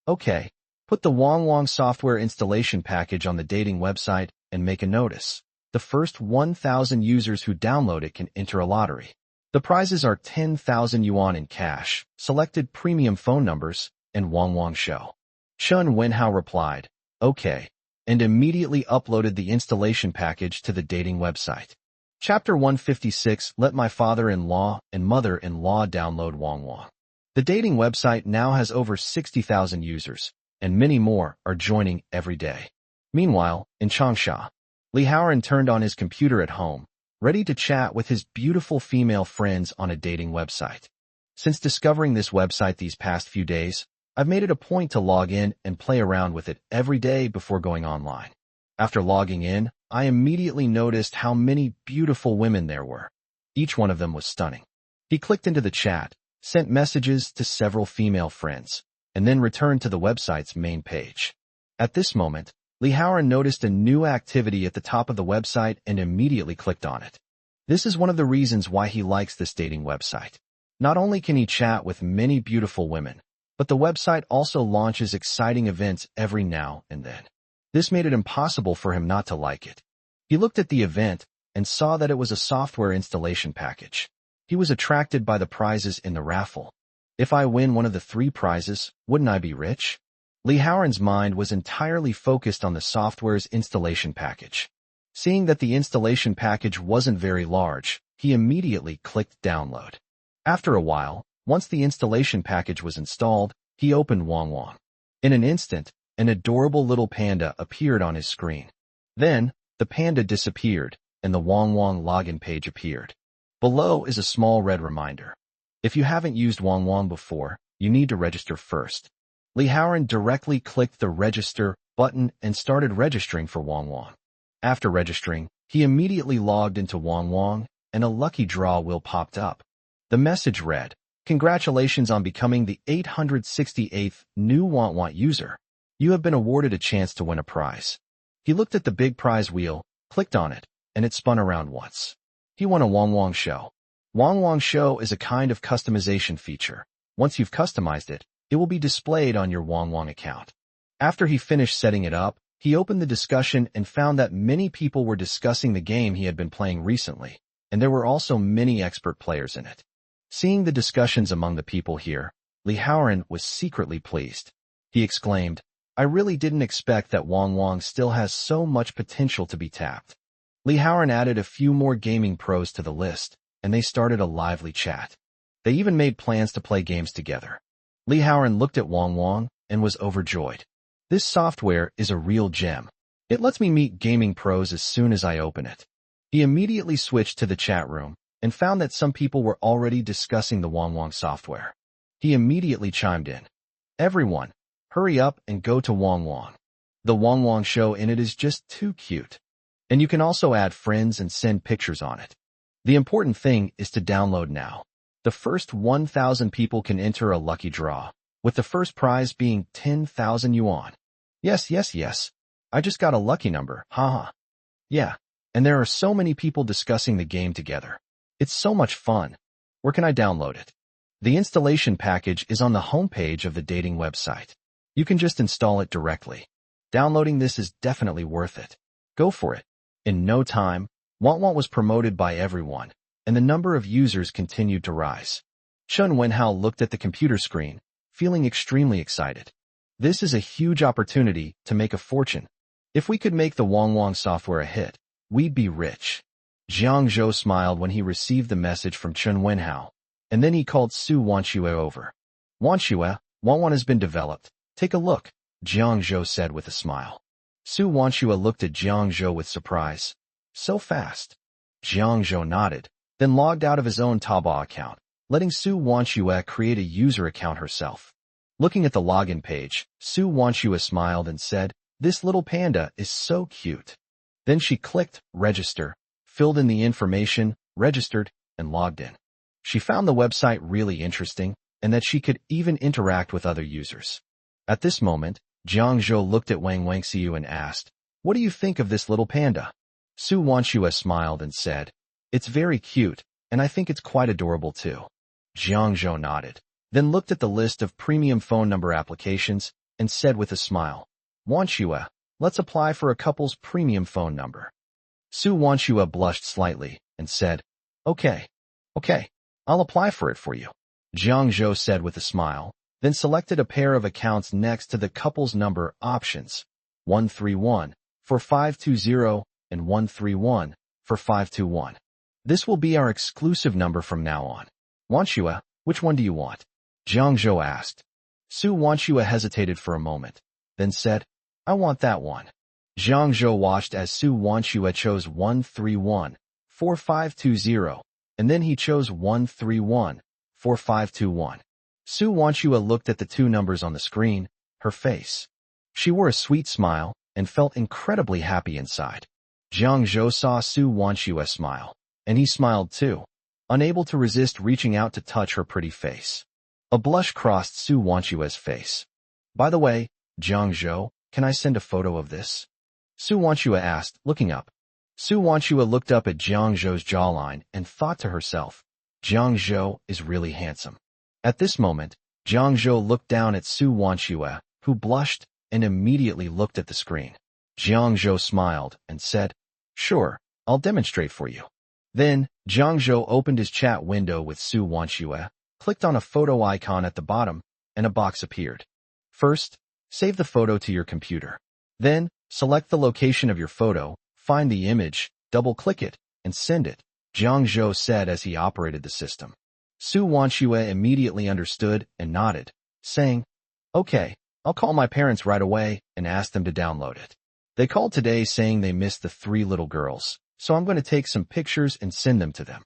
Okay, put the Wangwang software installation package on the dating website and make a notice. The first 1,000 users who download it can enter a lottery. The prizes are 10,000 yuan in cash, selected premium phone numbers, and Wangwang Show. Chun Wenhao replied, okay, and immediately uploaded the installation package to the dating website. Chapter 156, Let My Father-in-Law and Mother-in-Law Download Wangwang. The dating website now has over 60,000 users, and many more are joining every day. Meanwhile, in Changsha, Li Haoran turned on his computer at home, ready to chat with his beautiful female friends on a dating website. Since discovering this website these past few days, I've made it a point to log in and play around with it every day before going online. After logging in, I immediately noticed how many beautiful women there were. Each one of them was stunning. He clicked into the chat, sent messages to several female friends, and then returned to the website's main page. At this moment, Li Haoran noticed a new activity at the top of the website and immediately clicked on it. This is one of the reasons why he likes this dating website. Not only can he chat with many beautiful women, but the website also launches exciting events every now and then. This made it impossible for him not to like it. He looked at the event and saw that it was a software installation package. He was attracted by the prizes in the raffle. If I win one of the 3 prizes, wouldn't I be rich? Li Haoran's mind was entirely focused on the software's installation package. Seeing that the installation package wasn't very large, he immediately clicked download. After a while, once the installation package was installed, he opened Wangwang. In an instant, an adorable little panda appeared on his screen. Then, the panda disappeared, and the Wangwang login page appeared. Below is a small red reminder. If you haven't used Wangwang before, you need to register first. Li Haoran directly clicked the Register button and started registering for Wangwang. After registering, he immediately logged into Wangwang, and a lucky draw wheel popped up. The message read, "Congratulations on becoming the 868th new Want user. You have been awarded a chance to win a prize." He looked at the big prize wheel, clicked on it, and it spun around once. He won a Wangwang Show. Wangwang Show is a kind of customization feature. Once you've customized it, it will be displayed on your Wangwang account. After he finished setting it up, he opened the discussion and found that many people were discussing the game he had been playing recently, and there were also many expert players in it. Seeing the discussions among the people here, Li Haoran was secretly pleased. He exclaimed, I really didn't expect that Wangwang still has so much potential to be tapped. Li Haoran added a few more gaming pros to the list, and they started a lively chat. They even made plans to play games together. Li Haoran looked at Wangwang and was overjoyed. This software is a real gem. It lets me meet gaming pros as soon as I open it. He immediately switched to the chat room and found that some people were already discussing the Wang software. He immediately chimed in. Everyone, hurry up and go to Wang. The Wang show in it is just too cute. And you can also add friends and send pictures on it. The important thing is to download now. The first 1,000 people can enter a lucky draw, with the first prize being 10,000 yuan. Yes. I just got a lucky number, haha. Yeah, and there are so many people discussing the game together. It's so much fun. Where can I download it? The installation package is on the homepage of the dating website. You can just install it directly. Downloading this is definitely worth it. Go for it. In no time, Want was promoted by everyone, and the number of users continued to rise. Chen Wenhao looked at the computer screen, feeling extremely excited. This is a huge opportunity to make a fortune. If we could make the Wang software a hit, we'd be rich. Jiang Zhou smiled when he received the message from Chen Wenhao, and then he called Su Wanxue over. Wanxue, Wang has been developed. Take a look, Jiang Zhou said with a smile. Su Wanxue looked at Jiang Zhou with surprise. So fast. Jiang Zhou nodded, then logged out of his own Taobao account, letting Su Wanxue create a user account herself. Looking at the login page, Su Wanxue smiled and said, "This little panda is so cute." Then she clicked register, filled in the information, registered, and logged in. She found the website really interesting, and that she could even interact with other users. At this moment, Jiang Zhou looked at Wang Xiu and asked, "What do you think of this little panda?" Su Wanxue smiled and said, "It's very cute, and I think it's quite adorable too." Jiang Zhou nodded, then looked at the list of premium phone number applications and said with a smile, "Wanxue, let's apply for a couple's premium phone number." Su Wanxue blushed slightly and said, Okay, I'll apply for it for you." Jiang Zhou said with a smile, then selected a pair of accounts next to the couple's number options, 131 for 520 and 131 for 521. "This will be our exclusive number from now on. Wanxue, which one do you want?" Jiang Zhou asked. Su Wanxue hesitated for a moment, then said, "I want that one." Jiang Zhou watched as Su Wanxue chose 131 for 520, and then he chose 131 for 521. Su Wanxue looked at the two numbers on the screen, her face. She wore a sweet smile and felt incredibly happy inside. Jiang Zhou saw Su Wanxue smile, and he smiled too, unable to resist reaching out to touch her pretty face. A blush crossed Su Wanxue's face. "By the way, Jiang Zhou, can I send a photo of this?" Su Wanxue asked, looking up. Su Wanxue looked up at Jiang Zhou's jawline and thought to herself, Jiang Zhou is really handsome. At this moment, Jiang Zhou looked down at Su Wanxue, who blushed and immediately looked at the screen. Jiang Zhou smiled and said, "Sure, I'll demonstrate for you." Then, Jiang Zhou opened his chat window with Su Wanxue, clicked on a photo icon at the bottom, and a box appeared. First, save the photo to your computer. Then, select the location of your photo, find the image, double-click it, and send it, Jiang Zhou said as he operated the system. Su Wanxue immediately understood and nodded, saying, "Okay, I'll call my parents right away and ask them to download it. They called today saying they missed the 3 little girls, so I'm going to take some pictures and send them to them.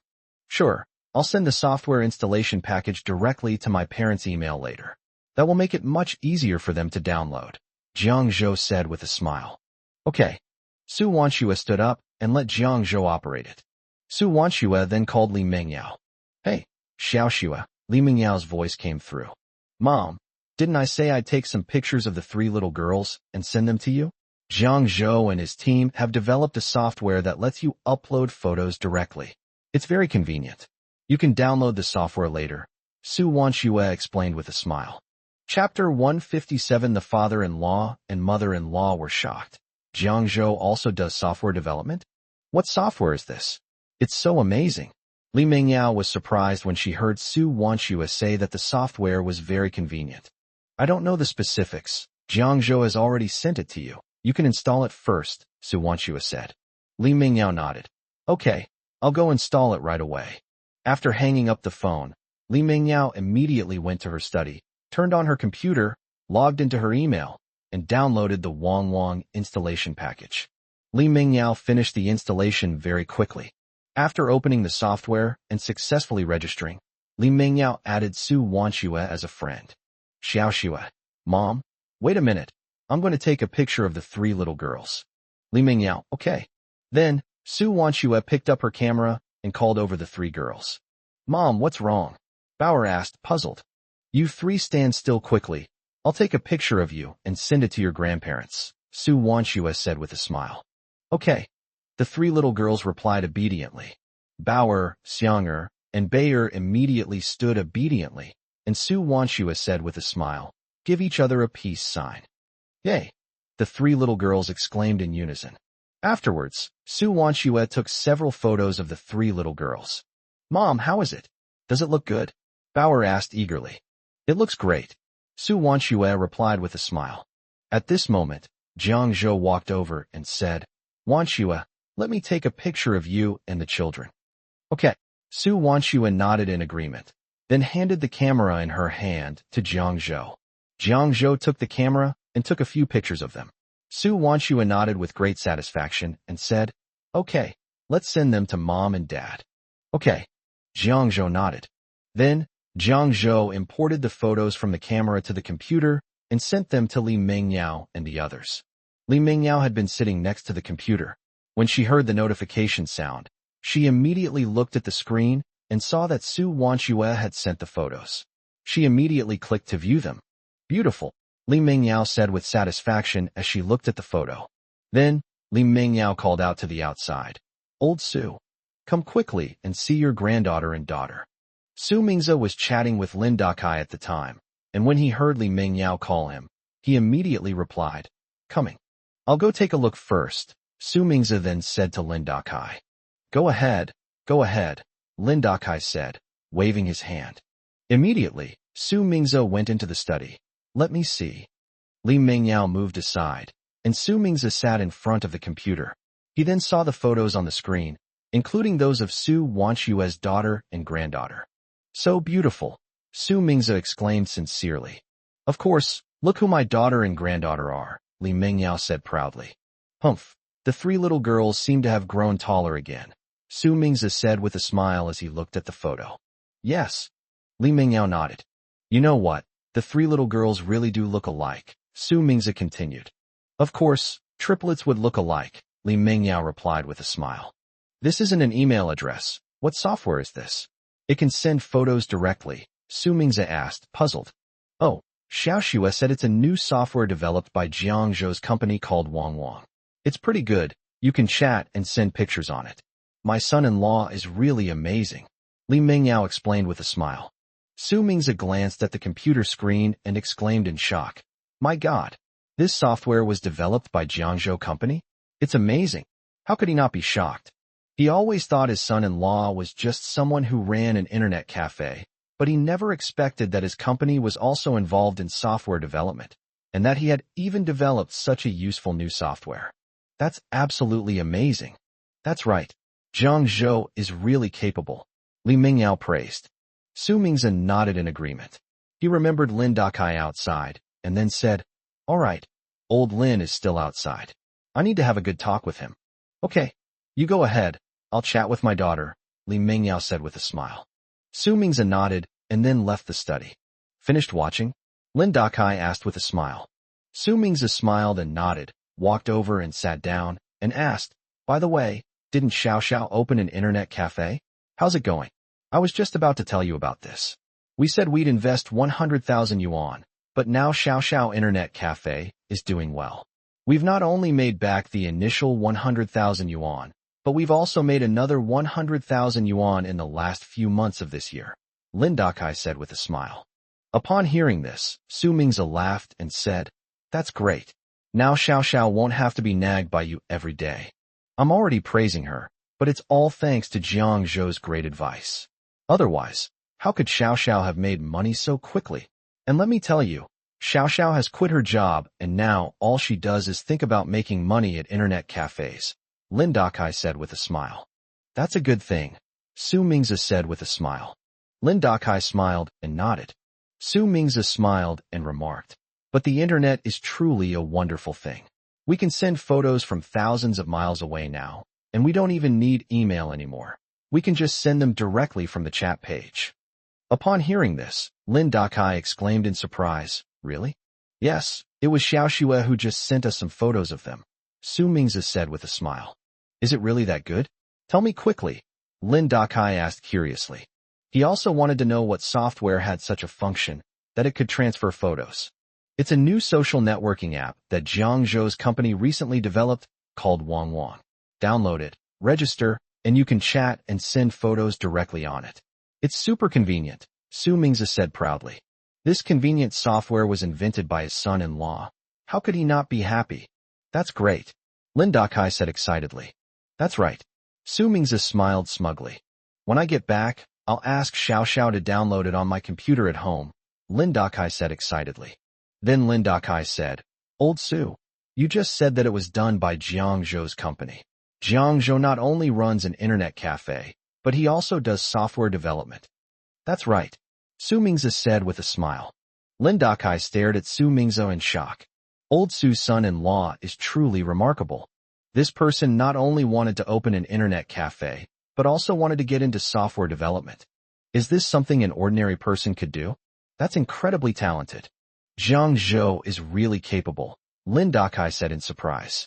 Sure, I'll send the software installation package directly to my parents' email later. That will make it much easier for them to download," Jiang Zhou said with a smile. "Okay." Su Wanxue stood up and let Jiang Zhou operate it. Su Wanxue then called Li Mingyao. "Hey, Xiaoxue," Li Mingyao's voice came through. "Mom, didn't I say I'd take some pictures of the 3 little girls and send them to you?" Jiang Zhou and his team have developed a software that lets you upload photos directly. It's very convenient. You can download the software later, Su Wanxue explained with a smile. Chapter 157. The father-in-law and mother-in-law were shocked. Jiang Zhou also does software development? What software is this? It's so amazing. Li Mingyao was surprised when she heard Su Wanxue say that the software was very convenient. "I don't know the specifics. Jiang Zhou has already sent it to you. You can install it first," Su Wanxue said. Li Mingyao nodded. "Okay, I'll go install it right away." After hanging up the phone, Li Mingyao immediately went to her study, turned on her computer, logged into her email, and downloaded the Wang installation package. Li Mingyao finished the installation very quickly. After opening the software and successfully registering, Li Mingyao added Su Wanxue as a friend. Xiaoxue, Mom, wait a minute. I'm going to take a picture of the three little girls. Li Mingyao, okay. Then, Su Wanxue picked up her camera and called over the three girls. Mom, what's wrong? Bauer asked, puzzled. You three stand still quickly. I'll take a picture of you and send it to your grandparents, Su Wanxue said with a smile. Okay. The three little girls replied obediently. Bauer, Xianger, and Bayer immediately stood obediently, and Su Wanxue said with a smile, give each other a peace sign. Yay! The three little girls exclaimed in unison. Afterwards, Su Wanxue took several photos of the three little girls. Mom, how is it? Does it look good? Bauer asked eagerly. It looks great. Su Wanxue replied with a smile. At this moment, Jiang Zhou walked over and said, Wanxue, let me take a picture of you and the children. Okay. Su Wanxue nodded in agreement, then handed the camera in her hand to Jiang Zhou. Jiang Zhou took the camera and took a few pictures of them. Su Wanxue nodded with great satisfaction and said, okay, let's send them to Mom and Dad. Okay. Jiang Zhou nodded. Then, Jiang Zhou imported the photos from the camera to the computer and sent them to Li Mingyao and the others. Li Mingyao had been sitting next to the computer. When she heard the notification sound, she immediately looked at the screen and saw that Su Wanxue had sent the photos. She immediately clicked to view them. Beautiful, Li Mingyao said with satisfaction as she looked at the photo. Then, Li Mingyao called out to the outside. Old Su, come quickly and see your granddaughter and daughter. Su Mingze was chatting with Lin Dakai at the time, and when he heard Li Mingyao call him, he immediately replied, coming. I'll go take a look first, Su Mingze then said to Lin Dakai. Go ahead, Lin Dakai said, waving his hand. Immediately, Su Mingze went into the study. Let me see. Li Mingyao moved aside, and Su Mingze sat in front of the computer. He then saw the photos on the screen, including those of Su Wanxue's daughter and granddaughter. So beautiful, Su Mingze exclaimed sincerely. Of course, look who my daughter and granddaughter are, Li Mingyao said proudly. Humph, the three little girls seem to have grown taller again, Su Mingze said with a smile as he looked at the photo. Yes. Li Mingyao nodded. You know what, the three little girls really do look alike, Su Mingze continued. Of course, triplets would look alike, Li Mingyao replied with a smile. This isn't an email address. What software is this? It can send photos directly, Su Mingze asked, puzzled. Oh, Xiaoxue said it's a new software developed by Jiang Zhou's company called Wang. It's pretty good. You can chat and send pictures on it. My son-in-law is really amazing, Li Mingyao explained with a smile. Su Mingze glanced at the computer screen and exclaimed in shock. My God, this software was developed by Jiang Zhou company? It's amazing. How could he not be shocked? He always thought his son-in-law was just someone who ran an internet cafe, but he never expected that his company was also involved in software development, and that he had even developed such a useful new software. That's absolutely amazing. That's right. Jiang Zhou is really capable, Li Mingyao praised. Su Mingze nodded in agreement. He remembered Lin Dakai outside, and then said, all right, old Lin is still outside. I need to have a good talk with him. Okay, you go ahead. I'll chat with my daughter, Li Mingyao said with a smile. Su Mingze nodded and then left the study. Finished watching? Lin Dakai asked with a smile. Su Mingze smiled and nodded, walked over and sat down, and asked, by the way, didn't Xiao open an internet cafe? How's it going? I was just about to tell you about this. We said we'd invest 100,000 yuan, but now Xiao Internet Cafe is doing well. We've not only made back the initial 100,000 yuan, but we've also made another 100,000 yuan in the last few months of this year, Lin Dakai said with a smile. Upon hearing this, Su Mingze laughed and said, that's great. Now Xiao won't have to be nagged by you every day. I'm already praising her, but it's all thanks to Jiang Zhou's great advice. Otherwise, how could Xiao have made money so quickly? And let me tell you, Xiao has quit her job and now all she does is think about making money at internet cafes, Lin Dakai said with a smile. That's a good thing, Su Mingze said with a smile. Lin Dakai smiled and nodded. Su Mingze smiled and remarked, but the internet is truly a wonderful thing. We can send photos from thousands of miles away now, and we don't even need email anymore. We can just send them directly from the chat page. Upon hearing this, Lin Dakai exclaimed in surprise, Really? Yes, it was Xiao Xue who just sent us some photos of them. Su Mingzi said with a smile. Is it really that good? Tell me quickly, Lin Dakai asked curiously. He also wanted to know what software had such a function that it could transfer photos. It's a new social networking app that Jiang Zhou's company recently developed called Wang. Download it, register, and you can chat and send photos directly on it. It's super convenient, Su Mingzi said proudly. This convenient software was invented by his son-in-law. How could he not be happy? That's great, Lin Dakai said excitedly. That's right. Su Mingzi smiled smugly. When I get back, I'll ask Xiao Xiao to download it on my computer at home, Lin Dakai said excitedly. Then Lin Dakai said, Old Su, you just said that it was done by Jiang Zhou's company. Jiang Zhou not only runs an internet cafe, but he also does software development. That's right, Su Mingzi said with a smile. Lin Dakai stared at Su Mingzi in shock. Old Su's son-in-law is truly remarkable. This person not only wanted to open an internet cafe, but also wanted to get into software development. Is this something an ordinary person could do? That's incredibly talented. Jiang Zhou is really capable, Lin Dakai said in surprise.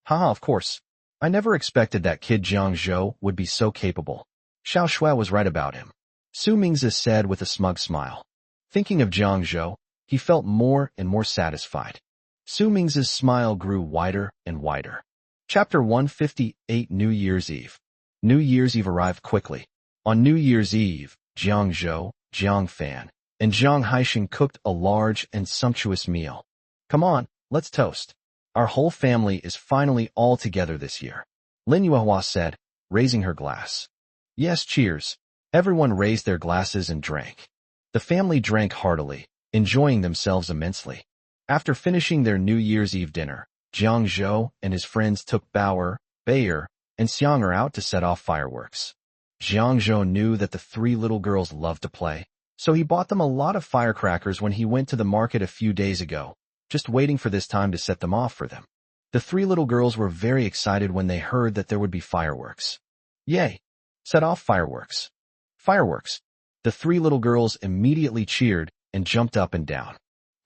Haha, of course. I never expected that kid Jiang Zhou would be so capable. Xiao Xue was right about him, Su Mingzi said with a smug smile. Thinking of Jiang Zhou, he felt more and more satisfied. Su Mingzi's smile grew wider and wider. Chapter 158 New Year's Eve. New Year's Eve arrived quickly. On New Year's Eve, Jiang Zhou, Jiang Fan, and Jiang Haixing cooked a large and sumptuous meal. Come on, let's toast. Our whole family is finally all together this year, Lin Yuehua said, raising her glass. Yes, cheers. Everyone raised their glasses and drank. The family drank heartily, enjoying themselves immensely. After finishing their New Year's Eve dinner, Jiang Zhou and his friends took Bauer, Bayer, and Xianger out to set off fireworks. Jiang Zhou knew that the three little girls loved to play, so he bought them a lot of firecrackers when he went to the market a few days ago, just waiting for this time to set them off for them. The three little girls were very excited when they heard that there would be fireworks. Yay! Set off fireworks. Fireworks! The three little girls immediately cheered and jumped up and down.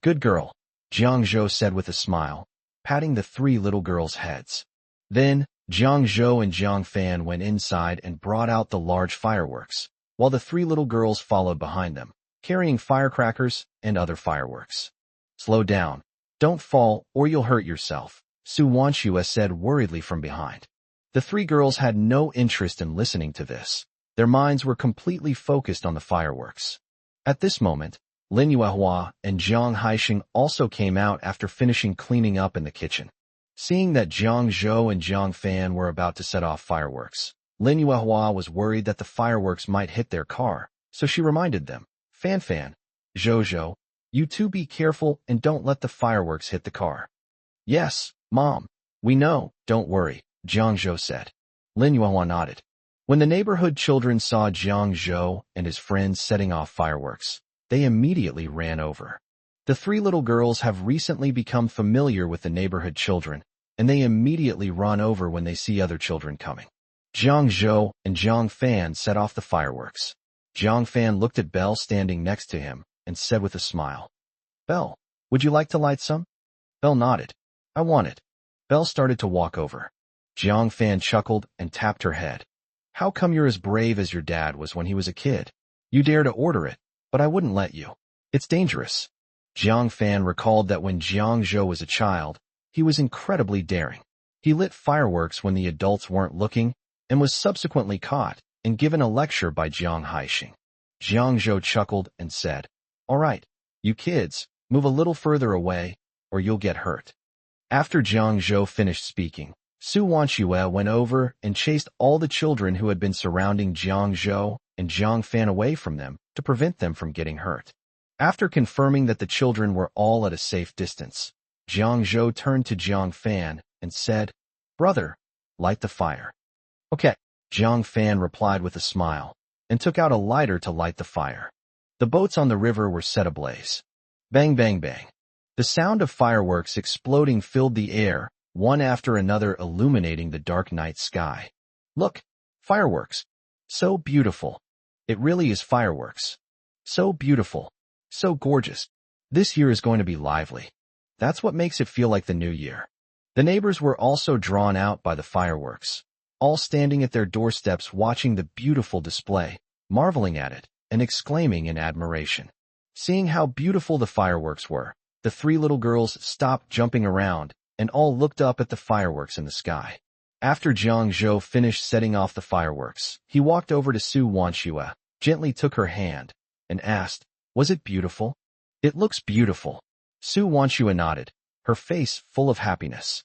Good girl, Jiang Zhou said with a smile, patting the three little girls' heads. Then, Jiang Zhou and Jiang Fan went inside and brought out the large fireworks, while the three little girls followed behind them, carrying firecrackers and other fireworks. Slow down. Don't fall or you'll hurt yourself, Su Wanxue said worriedly from behind. The three girls had no interest in listening to this. Their minds were completely focused on the fireworks. At this moment, Lin Yuehua and Jiang Haixing also came out after finishing cleaning up in the kitchen. Seeing that Jiang Zhou and Jiang Fan were about to set off fireworks, Lin Yuehua was worried that the fireworks might hit their car, so she reminded them, Fan, Zhou, you two be careful and don't let the fireworks hit the car. Yes, Mom. We know, don't worry, Jiang Zhou said. Lin Yuehua nodded. When the neighborhood children saw Jiang Zhou and his friends setting off fireworks, they immediately ran over. The three little girls have recently become familiar with the neighborhood children, and they immediately run over when they see other children coming. Jiang Zhou and Jiang Fan set off the fireworks. Jiang Fan looked at Belle standing next to him and said with a smile, Belle, would you like to light some? Belle nodded. I want it. Belle started to walk over. Jiang Fan chuckled and tapped her head. How come you're as brave as your dad was when he was a kid? You dare to order it, but I wouldn't let you. It's dangerous. Jiang Fan recalled that when Jiang Zhou was a child, he was incredibly daring. He lit fireworks when the adults weren't looking and was subsequently caught and given a lecture by Jiang Haixing. Jiang Zhou chuckled and said, All right, you kids, move a little further away, or you'll get hurt. After Jiang Zhou finished speaking, Su Wanxue went over and chased all the children who had been surrounding Jiang Zhou and Jiang Fan away from them to prevent them from getting hurt. After confirming that the children were all at a safe distance, Jiang Zhou turned to Jiang Fan and said, Brother, light the fire. Okay, Jiang Fan replied with a smile and took out a lighter to light the fire. The boats on the river were set ablaze. Bang, bang, bang. The sound of fireworks exploding filled the air, one after another illuminating the dark night sky. Look, fireworks. So beautiful. It really is fireworks. So beautiful. So gorgeous. This year is going to be lively. That's what makes it feel like the new year. The neighbors were also drawn out by the fireworks, all standing at their doorsteps watching the beautiful display, marveling at it, and exclaiming in admiration. Seeing how beautiful the fireworks were, the three little girls stopped jumping around and all looked up at the fireworks in the sky. After Jiang Zhou finished setting off the fireworks, he walked over to Su Wanxue, gently took her hand, and asked, "Was it beautiful?" "It looks beautiful." Su Wanxue nodded, her face full of happiness.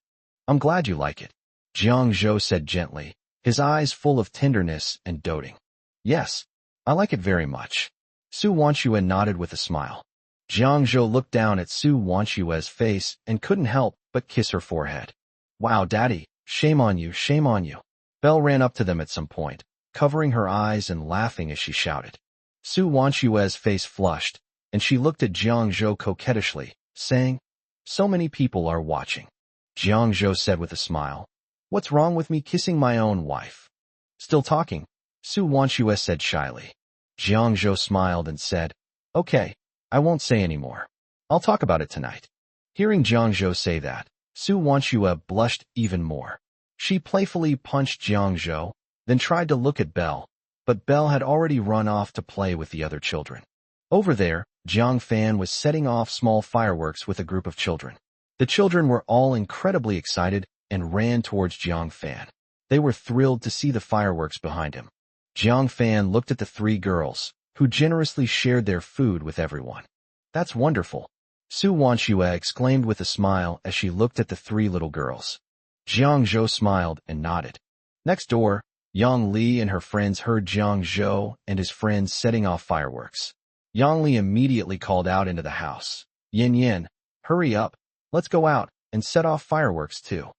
"I'm glad you like it," Jiang Zhou said gently, his eyes full of tenderness and doting. "Yes, I like it very much." Su Wanxue nodded with a smile. Jiang Zhou looked down at Su Wanxue's face and couldn't help but kiss her forehead. "Wow, Daddy, shame on you, shame on you." Belle ran up to them at some point, covering her eyes and laughing as she shouted. Su Wanxue's face flushed, and she looked at Jiang Zhou coquettishly, saying, "So many people are watching." Jiang Zhou said with a smile, "What's wrong with me kissing my own wife?" "Still talking?" Su Wanxue said shyly. Jiang Zhou smiled and said, "Okay, I won't say any more. I'll talk about it tonight." Hearing Jiang Zhou say that, Su Wanxue blushed even more. She playfully punched Jiang Zhou, then tried to look at Belle, but Belle had already run off to play with the other children. Over there, Jiang Fan was setting off small fireworks with a group of children. The children were all incredibly excited and ran towards Jiang Fan. They were thrilled to see the fireworks behind him. Jiang Fan looked at the three girls, who generously shared their food with everyone. "That's wonderful," Su Wanxue exclaimed with a smile as she looked at the three little girls. Jiang Zhou smiled and nodded. Next door, Yang Li and her friends heard Jiang Zhou and his friends setting off fireworks. Yang Li immediately called out into the house, "Yin Yin, hurry up, let's go out and set off fireworks too."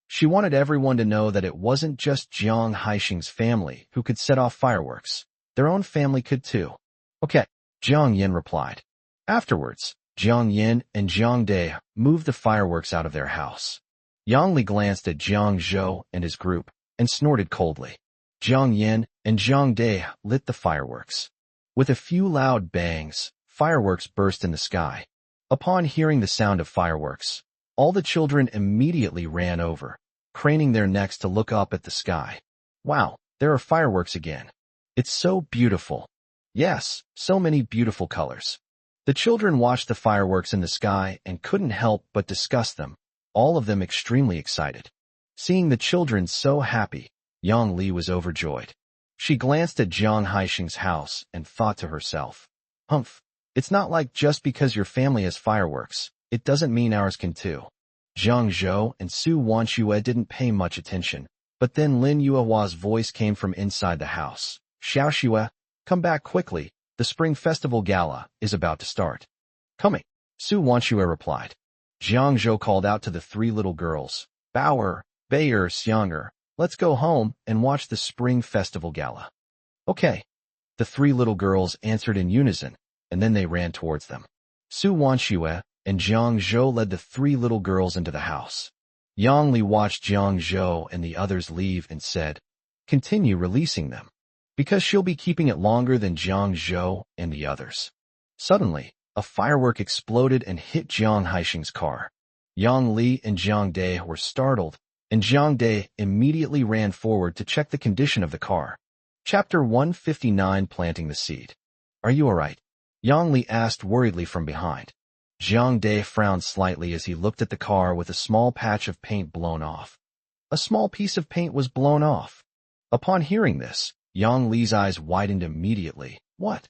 She wanted everyone to know that it wasn't just Jiang Haixing's family who could set off fireworks. Their own family could too. "Okay," Jiang Yin replied. Afterwards, Jiang Yin and Jiang Dai moved the fireworks out of their house. Yang Li glanced at Jiang Zhou and his group and snorted coldly. Jiang Yin and Jiang Dai lit the fireworks. With a few loud bangs, fireworks burst in the sky. Upon hearing the sound of fireworks, all the children immediately ran over, craning their necks to look up at the sky. "Wow, there are fireworks again. It's so beautiful." Yes, so many beautiful colors. The children watched the fireworks in the sky and couldn't help but discuss them, all of them extremely excited. Seeing the children so happy, Yang Li was overjoyed. She glanced at Jiang Haixing's house and thought to herself, "Humph, it's not like just because your family has fireworks, it doesn't mean ours can too." Jiang Zhou and Su Wanxue didn't pay much attention, but then Lin Yuehua's voice came from inside the house. "Xiao Xue, come back quickly, the Spring Festival Gala is about to start." "Coming," Su Wanxue replied. Jiang Zhou called out to the three little girls, "Bao'er, Bayer, Xiang'er, let's go home and watch the Spring Festival Gala." "Okay." The three little girls answered in unison, and then they ran towards them. Su Wanxue and Jiang Zhou led the three little girls into the house. Yang Li watched Jiang Zhou and the others leave and said, "Continue releasing them, because she'll be keeping it longer than Jiang Zhou and the others." Suddenly, a firework exploded and hit Jiang Haixing's car. Yang Li and Jiang Dai were startled, and Jiang Dai immediately ran forward to check the condition of the car. Chapter 159, Planting the Seed. "Are you all right?" Yang Li asked worriedly from behind. Jiang Dai frowned slightly as he looked at the car with a small patch of paint blown off. A small piece of paint was blown off. Upon hearing this, Yang Li's eyes widened immediately. "What?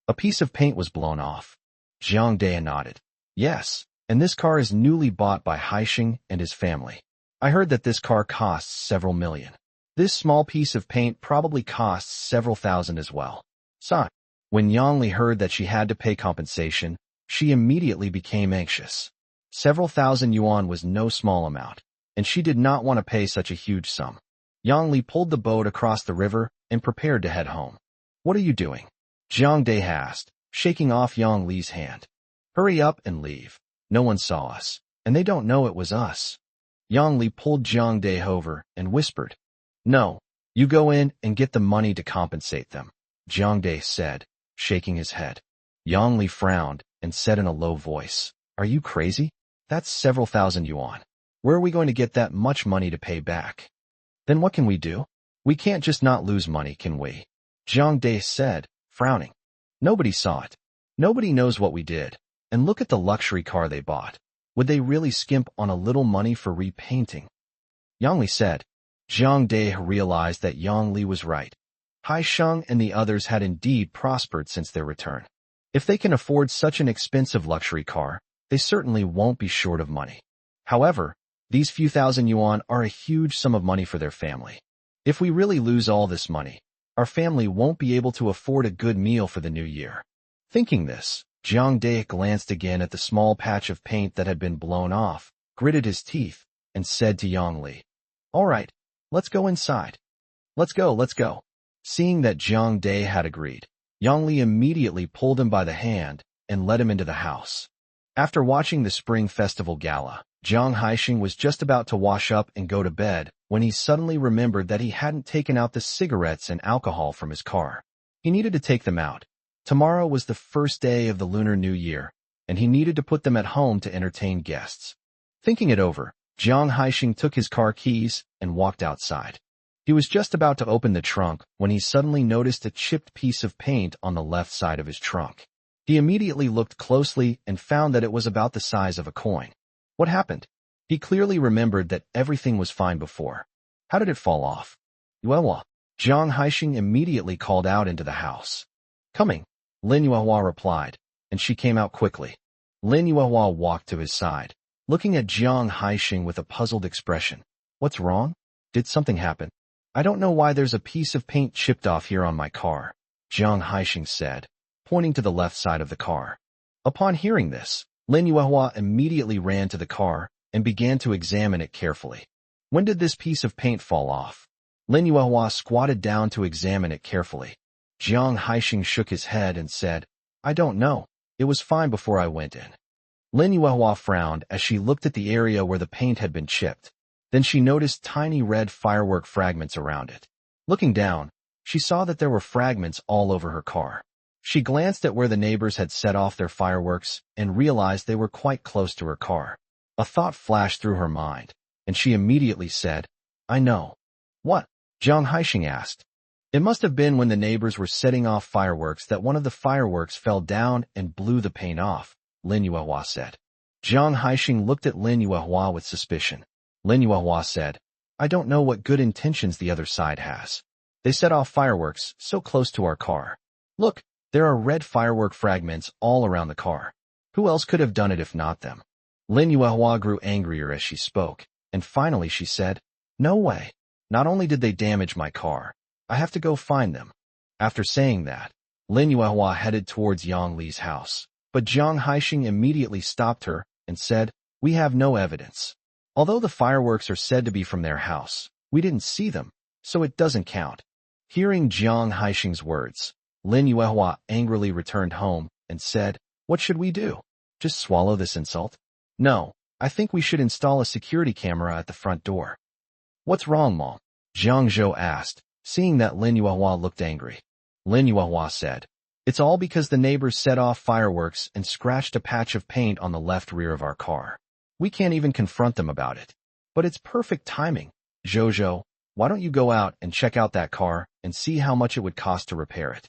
A piece of paint was blown off?" Jiang Dai nodded. "Yes, and this car is newly bought by Haixing and his family. I heard that this car costs several million. This small piece of paint probably costs several thousand as well." "Son." When Yang Li heard that she had to pay compensation, she immediately became anxious. Several thousand yuan was no small amount, and she did not want to pay such a huge sum. Yang Li pulled the boat across the river and prepared to head home. "What are you doing?" Jiang Dai asked, shaking off Yang Li's hand. "Hurry up and leave. No one saw us, and they don't know it was us." Yang Li pulled Jiang Dai over and whispered, "No, you go in and get the money to compensate them," Jiang Dai said, shaking his head. Yang Li frowned and said in a low voice, "Are you crazy? That's several thousand yuan. Where are we going to get that much money to pay back? Then what can we do? We can't just not lose money, can we?" Jiang Dai said, frowning. "Nobody saw it. Nobody knows what we did. And look at the luxury car they bought. Would they really skimp on a little money for repainting?" Yang Li said. Jiang Dai realized that Yang Li was right. Hai Sheng and the others had indeed prospered since their return. If they can afford such an expensive luxury car, they certainly won't be short of money. However, these few thousand yuan are a huge sum of money for their family. If we really lose all this money, our family won't be able to afford a good meal for the new year. Thinking this, Jiang Dai glanced again at the small patch of paint that had been blown off, gritted his teeth, and said to Yang Li, "All right, let's go inside. Let's go, let's go." Seeing that Jiang Dai had agreed, Yang Li immediately pulled him by the hand and led him into the house. After watching the Spring Festival Gala, Jiang Haixing was just about to wash up and go to bed when he suddenly remembered that he hadn't taken out the cigarettes and alcohol from his car. He needed to take them out. Tomorrow was the first day of the Lunar New Year, and he needed to put them at home to entertain guests. Thinking it over, Jiang Haixing took his car keys and walked outside. He was just about to open the trunk when he suddenly noticed a chipped piece of paint on the left side of his trunk. He immediately looked closely and found that it was about the size of a coin. What happened? He clearly remembered that everything was fine before. How did it fall off? Yuehua. Jiang Haixing immediately called out into the house. "Coming," Lin Yuehua replied, and she came out quickly. Lin Yuehua walked to his side, looking at Jiang Haixing with a puzzled expression. "What's wrong? Did something happen? I don't know why there's a piece of paint chipped off here on my car," Jiang Haixing said, pointing to the left side of the car. Upon hearing this, Lin Yuehua immediately ran to the car and began to examine it carefully. "When did this piece of paint fall off?" Lin Yuehua squatted down to examine it carefully. Jiang Haixing shook his head and said, "I don't know. It was fine before I went in." Lin Yuehua frowned as she looked at the area where the paint had been chipped. Then she noticed tiny red firework fragments around it. Looking down, she saw that there were fragments all over her car. She glanced at where the neighbors had set off their fireworks and realized they were quite close to her car. A thought flashed through her mind, and she immediately said, "I know." "What?" Jiang Haixing asked. "It must have been when the neighbors were setting off fireworks that one of the fireworks fell down and blew the paint off," Lin Yuehua said. Jiang Haixing looked at Lin Yuehua with suspicion. Lin Yuehua said, "I don't know what good intentions the other side has. They set off fireworks so close to our car. Look, there are red firework fragments all around the car. Who else could have done it if not them?" Lin Yuehua grew angrier as she spoke, and finally she said, "No way. Not only did they damage my car, I have to go find them." After saying that, Lin Yuehua headed towards Yang Li's house, but Jiang Haixing immediately stopped her and said, "We have no evidence. Although the fireworks are said to be from their house, we didn't see them, so it doesn't count." Hearing Jiang Haixing's words, Lin Yuehua angrily returned home and said, "What should we do? Just swallow this insult? No, I think we should install a security camera at the front door." "What's wrong, Mom?" Jiang Zhou asked, seeing that Lin Yuehua looked angry. Lin Yuehua said, "It's all because the neighbors set off fireworks and scratched a patch of paint on the left rear of our car. We can't even confront them about it. But it's perfect timing. Zhou, why don't you go out and check out that car and see how much it would cost to repair it?"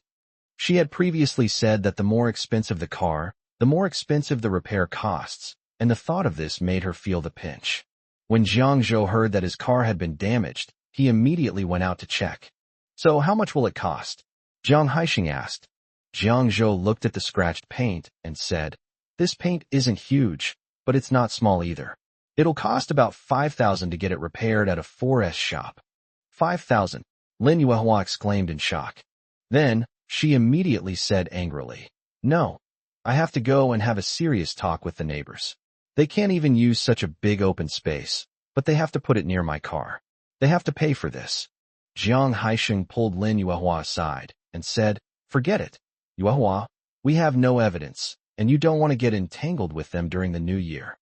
She had previously said that the more expensive the car, the more expensive the repair costs, and the thought of this made her feel the pinch. When Jiang Zhou heard that his car had been damaged, he immediately went out to check. "So how much will it cost?" Jiang Haixing asked. Jiang Zhou looked at the scratched paint and said, "This paint isn't huge, but it's not small either. It'll cost about 5,000 to get it repaired at a 4S shop." 5,000, Lin Yuehua exclaimed in shock. Then, she immediately said angrily, "No, I have to go and have a serious talk with the neighbors. They can't even use such a big open space, but they have to put it near my car. They have to pay for this." Jiang Haixing pulled Lin Yuehua aside and said, "Forget it. Yuehua, we have no evidence, and you don't want to get entangled with them during the new year."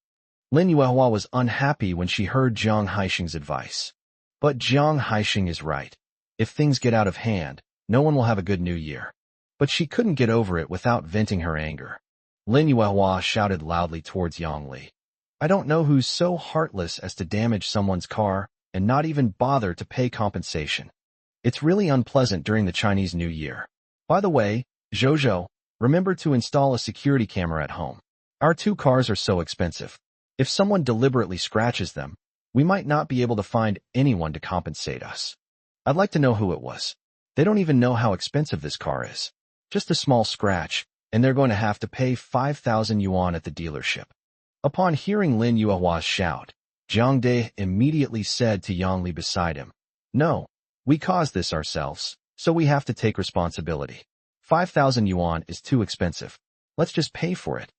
Lin Yuehua was unhappy when she heard Jiang Haixing's advice. But Jiang Haixing is right. If things get out of hand, no one will have a good new year. But she couldn't get over it without venting her anger. Lin Yuehua shouted loudly towards Yang Li. I don't know who's so heartless as to damage someone's car and not even bother to pay compensation. It's really unpleasant during the Chinese New Year. By the way, Zhou, remember to install a security camera at home. Our 2 cars are so expensive. If someone deliberately scratches them, we might not be able to find anyone to compensate us. I'd like to know who it was. They don't even know how expensive this car is. Just a small scratch, and they're going to have to pay 5,000 yuan at the dealership. Upon hearing Lin Yuehua's shout, Jiang De immediately said to Yang Li beside him, No, we caused this ourselves, so we have to take responsibility. 5,000 yuan is too expensive. Let's just pay for it.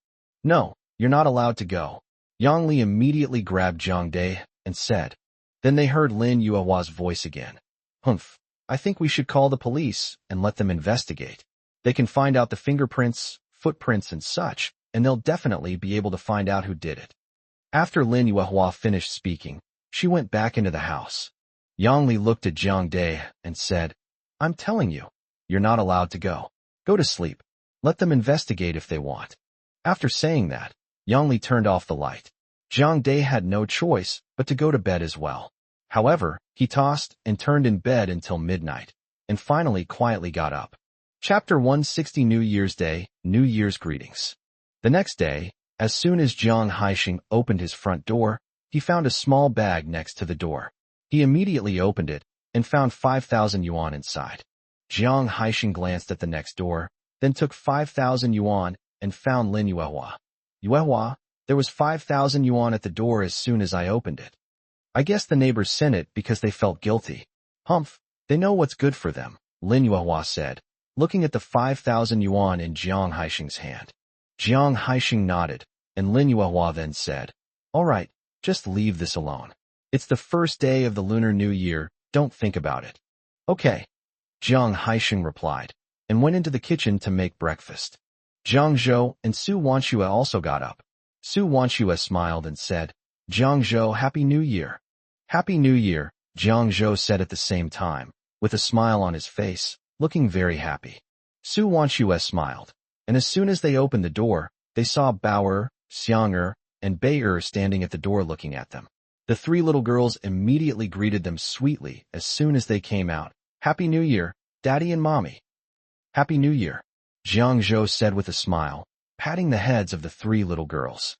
No, you're not allowed to go. Yang Li immediately grabbed Jiang De and said. Then they heard Lin Yuehua's voice again. Humph, I think we should call the police and let them investigate. They can find out the fingerprints, footprints, and such, and they'll definitely be able to find out who did it. After Lin Yuehua finished speaking, she went back into the house. Yang Li looked at Jiang De and said, I'm telling you, you're not allowed to go. Go to sleep. Let them investigate if they want. After saying that, Yang Li turned off the light. Jiang De had no choice but to go to bed as well. However, he tossed and turned in bed until midnight, and finally quietly got up. Chapter 160 New Year's Day, New Year's Greetings. The next day, as soon as Jiang Haixing opened his front door, he found a small bag next to the door. He immediately opened it and found 5,000 yuan inside. Jiang Haixing glanced at the next door, then took 5,000 yuan and found Lin Yuehua. Yuehua, there was 5,000 yuan at the door as soon as I opened it. I guess the neighbors sent it because they felt guilty. Humph, they know what's good for them, Lin Yuehua said, looking at the 5,000 yuan in Jiang Haixing's hand. Jiang Haixing nodded, and Lin Yuehua then said, All right, just leave this alone. It's the first day of the Lunar New Year, don't think about it. Okay. Jiang Haixing replied, and went into the kitchen to make breakfast. Jiang Zhou and Su Wanxue also got up. Su Wanxue smiled and said, Jiang Zhou, Happy New Year. Happy New Year, Jiang Zhou said at the same time, with a smile on his face, looking very happy. Su Wanxue smiled, and as soon as they opened the door, they saw Bauer, Xiang'er, and Bei'er standing at the door looking at them. The 3 little girls immediately greeted them sweetly as soon as they came out. Happy New Year, Daddy and Mommy. Happy New Year, Jiang Zhou said with a smile, patting the heads of the 3 little girls.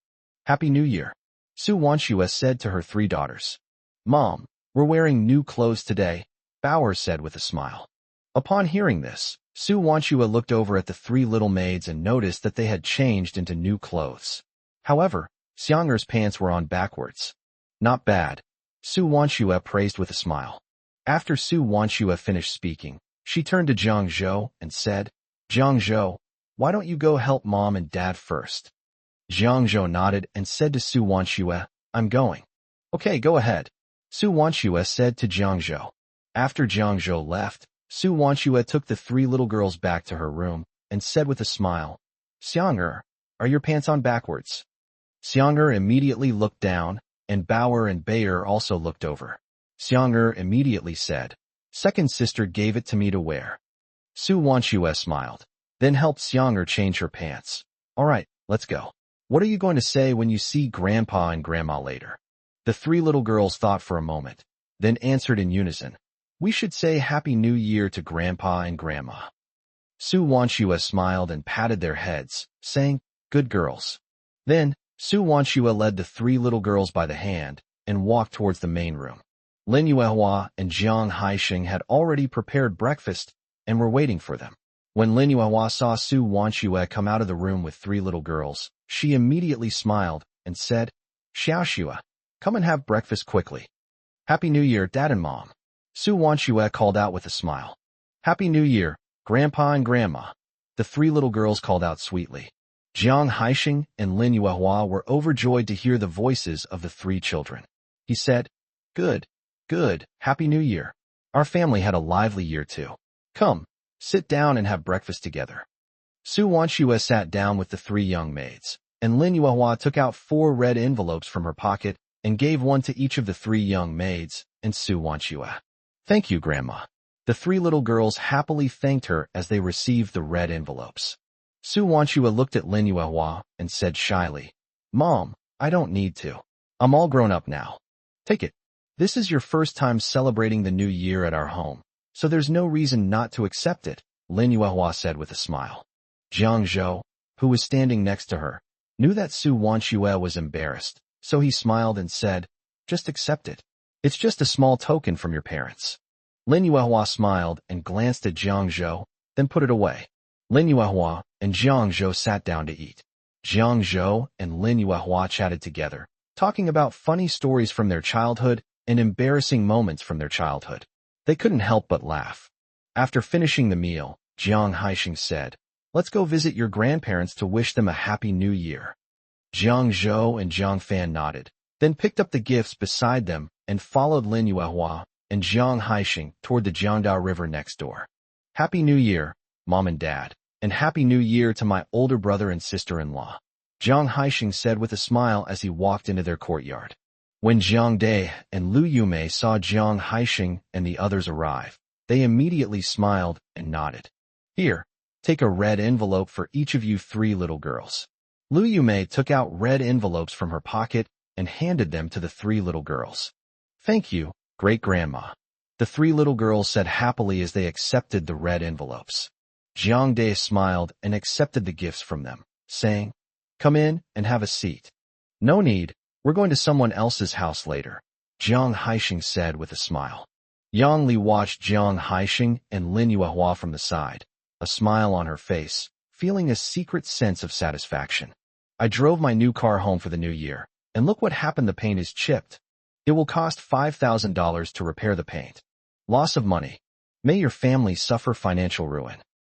Happy New Year, Su Wanxue said to her 3 daughters. Mom, we're wearing new clothes today, Bauer said with a smile. Upon hearing this, Su Wanxue looked over at the 3 little maids and noticed that they had changed into new clothes. However, Xiang'er's pants were on backwards. Not bad, Su Wanxue praised with a smile. After Su Wanxue finished speaking, she turned to Jiang Zhou and said, Jiang Zhou, why don't you go help Mom and Dad first? Jiang Zhou nodded and said to Su Wanxue, I'm going. Okay, go ahead, Su Wanxue said to Jiang Zhou. After Jiang Zhou left, Su Wanxue took the 3 little girls back to her room and said with a smile, Xiang'er, are your pants on backwards? Xiang'er immediately looked down, and Bauer and Bei'er also looked over. Xiang'er immediately said, Second sister gave it to me to wear. Su Wanxue smiled, then helped Xiang'er change her pants. All right, let's go. What are you going to say when you see Grandpa and Grandma later? The 3 little girls thought for a moment, then answered in unison. We should say Happy New Year to Grandpa and Grandma. Su Wanxue smiled and patted their heads, saying, Good girls. Then, Su Wanxue led the 3 little girls by the hand and walked towards the main room. Lin Yuehua and Jiang Haixing had already prepared breakfast and were waiting for them. When Lin Yuehua saw Su Wanxue come out of the room with 3 little girls, she immediately smiled and said, Xiaoxue, come and have breakfast quickly. Happy New Year, Dad and Mom. Su Wanxue called out with a smile. Happy New Year, Grandpa and Grandma. The 3 little girls called out sweetly. Jiang Haixing and Lin Yuehua were overjoyed to hear the voices of the 3 children. He said, Good, good, Happy New Year. Our family had a lively year too. Come, sit down and have breakfast together. Su Wanxue sat down with the 3 young maids. and Lin Yuehua took out 4 red envelopes from her pocket and gave one to each of the 3 young maids and Su Wanchua. Thank you, Grandma. The 3 little girls happily thanked her as they received the red envelopes. Su Wanchua looked at Lin Yuehua and said shyly, Mom, I don't need to. I'm all grown up now. Take it. This is your first time celebrating the new year at our home, so there's no reason not to accept it, Lin Yuehua said with a smile. Jiang Zhou, who was standing next to her, knew that Su Wanchua was embarrassed, so he smiled and said, Just accept it. It's just a small token from your parents. Lin Yuehua smiled and glanced at Jiang Zhou, then put it away. Lin Yuehua and Jiang Zhou sat down to eat. Jiang Zhou and Lin Yuehua chatted together, talking about funny stories from their childhood and embarrassing moments from their childhood. They couldn't help but laugh. After finishing the meal, Jiang Haixing said, Let's go visit your grandparents to wish them a happy new year. Jiang Zhou and Jiang Fan nodded, then picked up the gifts beside them and followed Lin Yuehua and Jiang Haixing toward the Jiangdao River next door. Happy New Year, Mom and Dad, and Happy New Year to my older brother and sister-in-law, Jiang Haixing said with a smile as he walked into their courtyard. When Jiang Dai and Lu Yumei saw Jiang Haixing and the others arrive, they immediately smiled and nodded. Here, take a red envelope for each of you 3 little girls. Lu Yumei took out red envelopes from her pocket and handed them to the 3 little girls. Thank you, Great-Grandma. The 3 little girls said happily as they accepted the red envelopes. Jiang Dai smiled and accepted the gifts from them, saying, Come in and have a seat. No need, we're going to someone else's house later, Jiang Haixing said with a smile. Yang Li watched Jiang Haixing and Lin Yuehua from the side, a smile on her face, feeling a secret sense of satisfaction. I drove my new car home for the new year, and look what happened, the paint is chipped. It will cost $5,000 to repair the paint. Loss of money. May your family suffer financial ruin.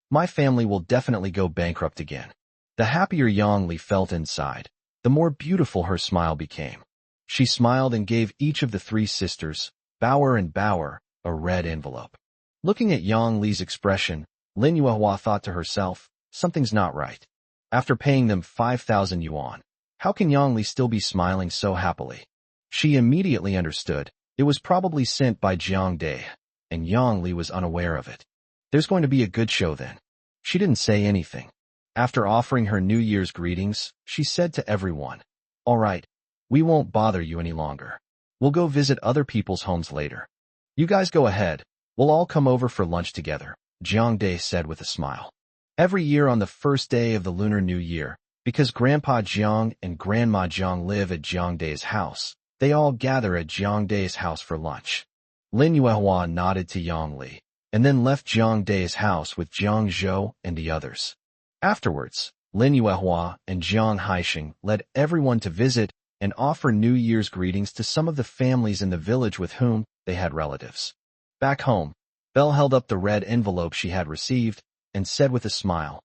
My family will definitely go bankrupt again. The happier Yang Li felt inside, the more beautiful her smile became. She smiled and gave each of the 3 sisters, Bauer and Bauer, a red envelope. Looking at Yang Li's expression, Lin Yuehua thought to herself, something's not right. After paying them 5,000 yuan, how can Yang Li still be smiling so happily? She immediately understood. It was probably sent by Jiang Dai, and Yang Li was unaware of it. There's going to be a good show then. She didn't say anything. After offering her New Year's greetings, she said to everyone, All right, we won't bother you any longer. We'll go visit other people's homes later. You guys go ahead. We'll all come over for lunch together, Jiang Dai said with a smile. Every year on the first day of the Lunar New Year, because Grandpa Jiang and Grandma Jiang live at Jiang Dai's house, they all gather at Jiang Dai's house for lunch. Lin Yuehua nodded to Yang Li, and then left Jiang Dai's house with Jiang Zhou and the others. Afterwards, Lin Yuehua and Jiang Haixing led everyone to visit and offer New Year's greetings to some of the families in the village with whom they had relatives. Back home, Belle held up the red envelope she had received and said with a smile,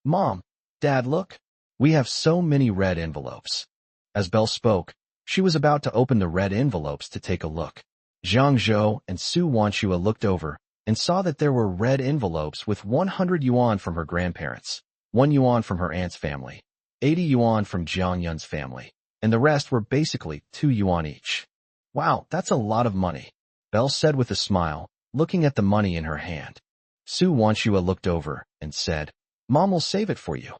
Mom, Dad, look. We have so many red envelopes. As Belle spoke, she was about to open the red envelopes to take a look. Jiang Zhou and Su Wanchua looked over and saw that there were red envelopes with 100 yuan from her grandparents, 1 yuan from her aunt's family, 80 yuan from Jiang Yun's family, and the rest were basically 2 yuan each. Wow, that's a lot of money, Belle said with a smile, looking at the money in her hand. Su Wanchua looked over and said, Mom will save it for you.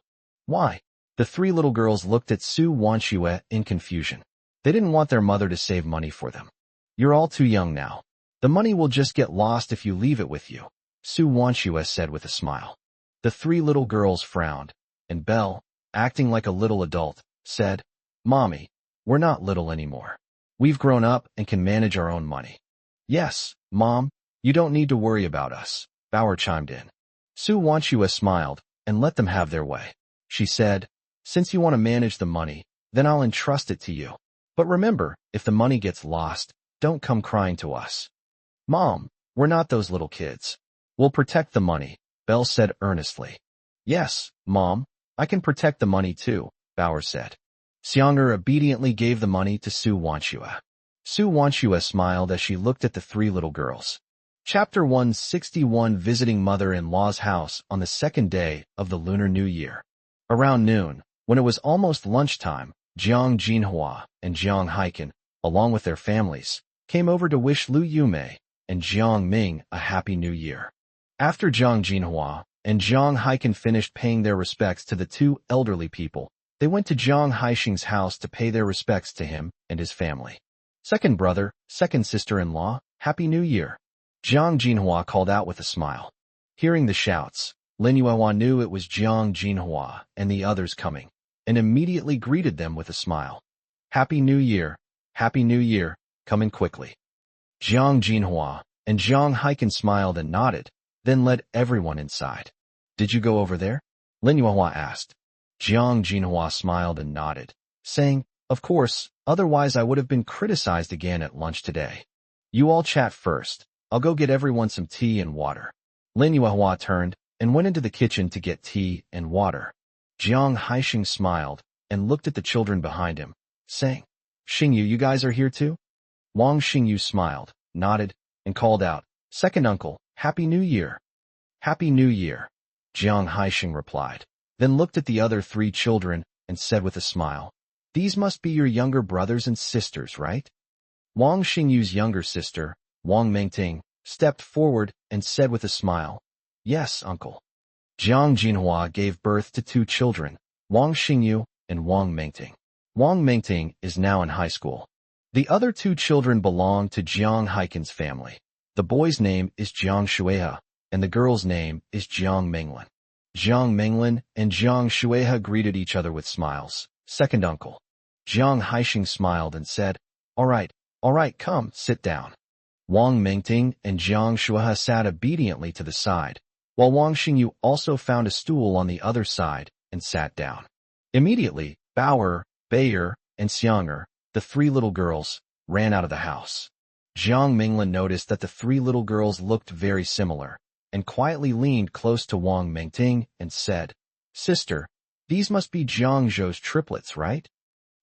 Why? The 3 little girls looked at Su Wanchua in confusion. They didn't want their mother to save money for them. You're all too young now. The money will just get lost if you leave it with you, Su Wanchua said with a smile. The 3 little girls frowned, and Belle, acting like a little adult, said, Mommy, we're not little anymore. We've grown up and can manage our own money. Yes, Mom, you don't need to worry about us, Bauer chimed in. Su Wanchua smiled and let them have their way. She said, Since you want to manage the money, then I'll entrust it to you. But remember, if the money gets lost, don't come crying to us. Mom, we're not those little kids. We'll protect the money, Belle said earnestly. Yes, Mom, I can protect the money too, Bauer said. Xiang'er obediently gave the money to Su Wanchua. Su Wanchua smiled as she looked at the 3 little girls. Chapter 161 Visiting Mother-in-Law's House on the second day of the Lunar New Year. Around noon, When it was almost lunchtime, Jiang Jinhua and Jiang Haiken, along with their families, came over to wish Lu Yumei and Jiang Ming a happy new year. After Jiang Jinhua and Jiang Haiken finished paying their respects to the two elderly people, they went to Jiang Haixing's house to pay their respects to him and his family. Second brother, second sister-in-law, Happy New Year, Jiang Jinhua called out with a smile. Hearing the shouts, Lin Yuehua knew it was Jiang Jinhua and the others coming, and immediately greeted them with a smile. Happy New Year, come in quickly. Jiang Jinhua and Jiang Haiken smiled and nodded, then led everyone inside. Did you go over there? Lin Yuehua asked. Jiang Jinhua smiled and nodded, saying, of course, otherwise I would have been criticized again at lunch today. You all chat first. I'll go get everyone some tea and water. Lin Yuehua turned and went into the kitchen to get tea and water. Jiang Haixing smiled and looked at the children behind him, saying, Xingyu, you guys are here too? Wang Xingyu smiled, nodded, and called out, Second uncle, Happy New Year. Happy New Year, Jiang Haixing replied, then looked at the other three children and said with a smile, These must be your younger brothers and sisters, right? Wang Xingyu's younger sister, Wang Mengting, stepped forward and said with a smile, Yes, uncle. Jiang Jinhua gave birth to two children, Wang Xingyu and Wang Mengting. Wang Mengting is now in high school. The other two children belong to Jiang Haiken's family. The boy's name is Jiang Shueha, and the girl's name is Jiang Menglin. Jiang Menglin and Jiang Shueha greeted each other with smiles. Second uncle. Jiang Haixing smiled and said, All right, come, sit down. Wang Mengting and Jiang Shueha sat obediently to the side, while Wang Xingyu also found a stool on the other side and sat down. Immediately, Bauer, Bayer, and Xianger, the three little girls, ran out of the house. Jiang Menglin noticed that the three little girls looked very similar, and quietly leaned close to Wang Mengting and said, Sister, these must be Jiang Zhou's triplets, right?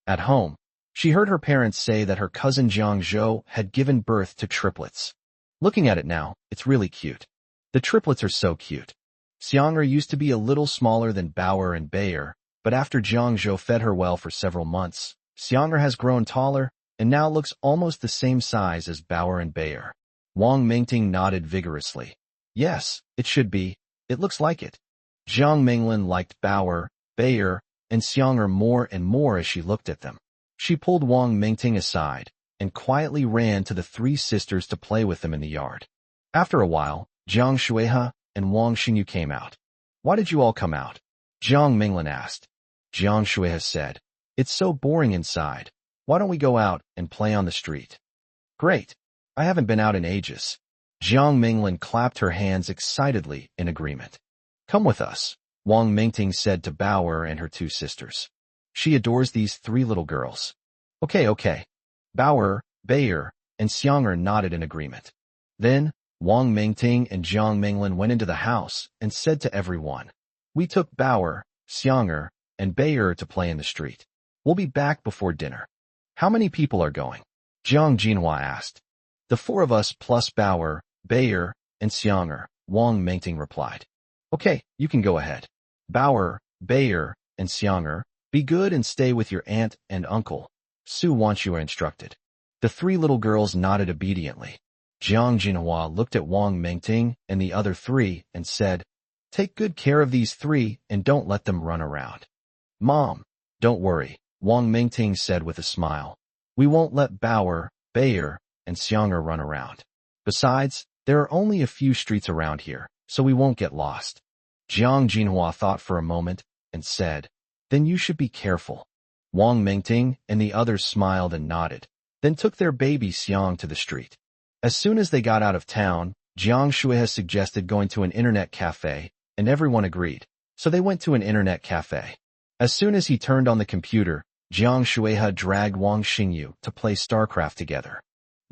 At home, she heard her parents say that her cousin Jiang Zhou had given birth to triplets. Looking at it now, it's really cute. The triplets are so cute. Xianger used to be a little smaller than Bauer and Bayer, but after Jiang Zhou fed her well for several months, Xianger has grown taller and now looks almost the same size as Bauer and Bayer. Wang Mengting nodded vigorously. Yes, it should be. It looks like it. Jiang Menglin liked Bauer, Bayer, and Xianger more and more as she looked at them. She pulled Wang Mengting aside and quietly ran to the three sisters to play with them in the yard. After a while, Jiang Shueha and Wang Xingyu came out. Why did you all come out? Jiang Menglin asked. Jiang Shueha said, It's so boring inside. Why don't we go out and play on the street? Great. I haven't been out in ages. Jiang Menglin clapped her hands excitedly in agreement. Come with us, Wang Mengting said to Bauer and her two sisters. She adores these three little girls. Okay. Bauer, Bayer, and Xianger nodded in agreement. Then, Wang Mengting and Jiang Menglin went into the house and said to everyone, We took Bauer, Xianger, and Bayer to play in the street. We'll be back before dinner. How many people are going? Jiang Jinhua asked. The four of us plus Bauer, Bayer, and Xianger, Wang Mengting replied. Okay, you can go ahead. Bauer, Bayer, and Xianger, be good and stay with your aunt and uncle. Su wants you instructed. The three little girls nodded obediently. Jiang Jinhua looked at Wang Mengting and the other three and said, Take good care of these three and don't let them run around. Mom, don't worry, Wang Mengting said with a smile. We won't let Bauer, Bayer, and Xianger run around. Besides, there are only a few streets around here, so we won't get lost. Jiang Jinhua thought for a moment and said, Then you should be careful. Wang Mengting and the others smiled and nodded, then took their baby Xiang to the street. As soon as they got out of town, Jiang Shueha suggested going to an internet cafe, and everyone agreed, so they went to an internet cafe. As soon as he turned on the computer, Jiang Shueha dragged Wang Xingyu to play StarCraft together.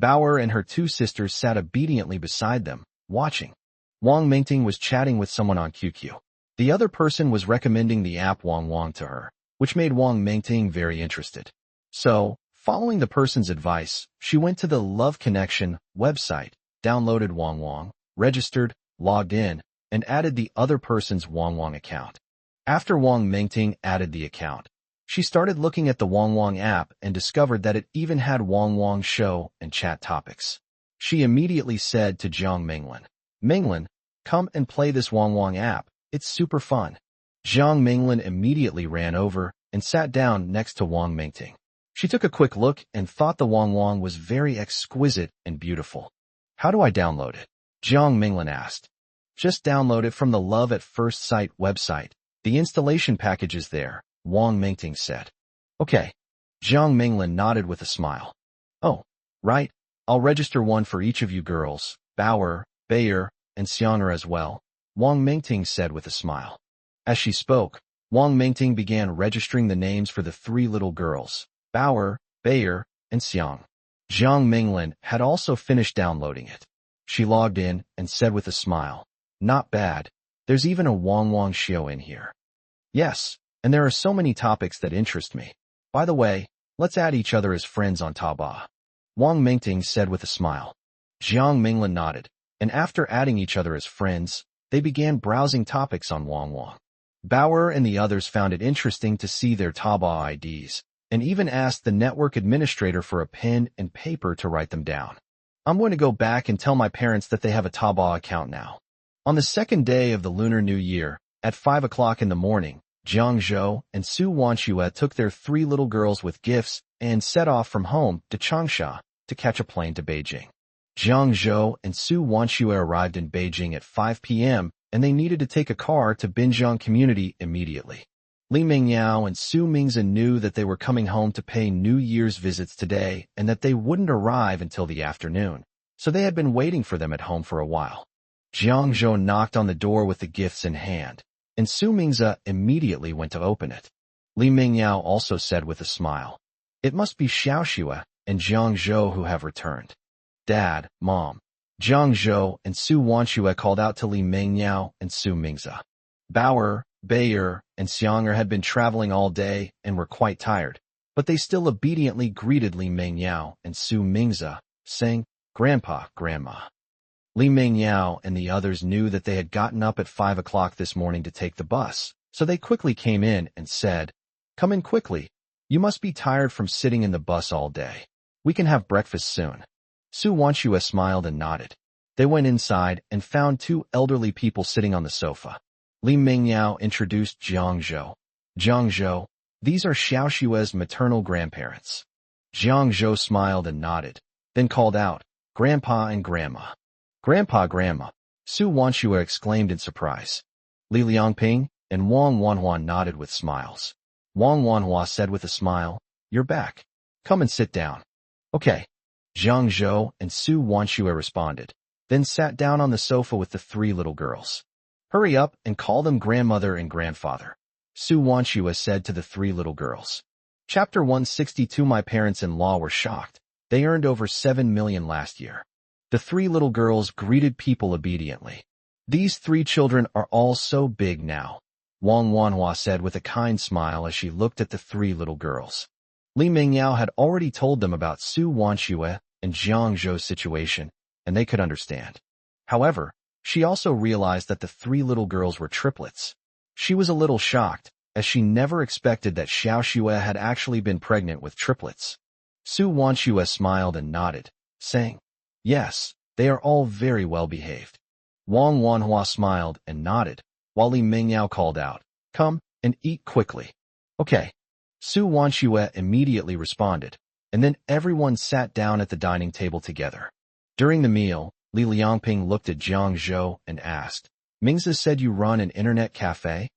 Bauer and her two sisters sat obediently beside them, watching. Wang Mengting was chatting with someone on QQ. The other person was recommending the app Wang to her, which made Wang Mengting very interested. So, following the person's advice, she went to the Love Connection website, downloaded Wang, registered, logged in, and added the other person's Wang account. After Wang Mingting added the account, she started looking at the Wang Wang app and discovered that it even had Wang Wang show and chat topics. She immediately said to Jiang Minglin, "Minglin, come and play this Wang Wang app. It's super fun." Jiang Minglin immediately ran over and sat down next to Wang Mingting. She took a quick look and thought the Wang Wang was very exquisite and beautiful. "How do I download it?" Jiang Minglin asked. "Just download it from the Love at First Sight website. The installation package is there," Wang Mingting said. "Okay." Jiang Minglin nodded with a smile. "Oh, right. I'll register one for each of you girls, Bauer, Bayer, and Xianger as well," Wang Mingting said with a smile. As she spoke, Wang Mingting began registering the names for the 3 little girls, Bauer, Bayer, and Xiang. Jiang Minglin had also finished downloading it. She logged in and said with a smile, "Not bad. There's even a Wang Wang show in here." "Yes, and there are so many topics that interest me. By the way, let's add each other as friends on Taobao," Wang Mingting said with a smile. Jiang Minglin nodded, and after adding each other as friends, they began browsing topics on Wang Wang. Bauer and the others found it interesting to see their Taobao IDs, and even asked the network administrator for a pen and paper to write them down. "I'm going to go back and tell my parents that they have a Taobao account now." On the second day of the Lunar New Year, at 5 o'clock in the morning, Jiang Zhou and Su Wanxue took their 3 little girls with gifts and set off from home to Changsha to catch a plane to Beijing. Jiang Zhou and Su Wanxue arrived in Beijing at 5 p.m., and they needed to take a car to Binjiang Community immediately. Li Mingyao and Su Mingzi knew that they were coming home to pay New Year's visits today and that they wouldn't arrive until the afternoon, so they had been waiting for them at home for a while. Jiang Zhou knocked on the door with the gifts in hand, and Su Mingzi immediately went to open it. Li Mingyao also said with a smile, "It must be Xiaoxue and Jiang Zhou who have returned." "Dad, Mom." Jiang Zhou and Su Wanxue called out to Li Mingyao and Su Mingzi. Bauer, Bayer, and Xianger had been traveling all day and were quite tired, but they still obediently greeted Li Mingyao and Su Mingzi, saying, "Grandpa, Grandma." Li Mingyao and the others knew that they had gotten up at 5 o'clock this morning to take the bus, so they quickly came in and said, "Come in quickly. You must be tired from sitting in the bus all day. We can have breakfast soon." Su Wanxue smiled and nodded. They went inside and found 2 elderly people sitting on the sofa. Li Mingyao introduced Jiang Zhou. "Jiang Zhou, these are Xiaoxue's maternal grandparents." Jiang Zhou smiled and nodded, then called out, "Grandpa and Grandma." "Grandpa, Grandma," Su Wanxue exclaimed in surprise. Li Liangping and Wang Wanhua nodded with smiles. Wang Wanhua said with a smile, "You're back. Come and sit down." "Okay." Jiang Zhou and Su Wanxue responded, then sat down on the sofa with the 3 little girls. "Hurry up and call them grandmother and grandfather," Su Wanxue said to the 3 little girls. Chapter 162. My parents-in-law were shocked. They earned over 7 million last year. The 3 little girls greeted people obediently. "These 3 children are all so big now," Wang Wanhua said with a kind smile as she looked at the 3 little girls. Li Mingyao had already told them about Su Wanxue and Jiang Zhou's situation, and they could understand. However, she also realized that the 3 little girls were triplets. She was a little shocked, as she never expected that Xiaoxue had actually been pregnant with triplets. Su Wanxue smiled and nodded, saying, "Yes, they are all very well behaved." Wang Wanhua smiled and nodded, while Li Mingyao called out, "Come and eat quickly." "Okay." Su Wanxue immediately responded, and then everyone sat down at the dining table together. During the meal, Li Liangping looked at Jiang Zhou and asked, "Mingzi said you run an internet cafe?"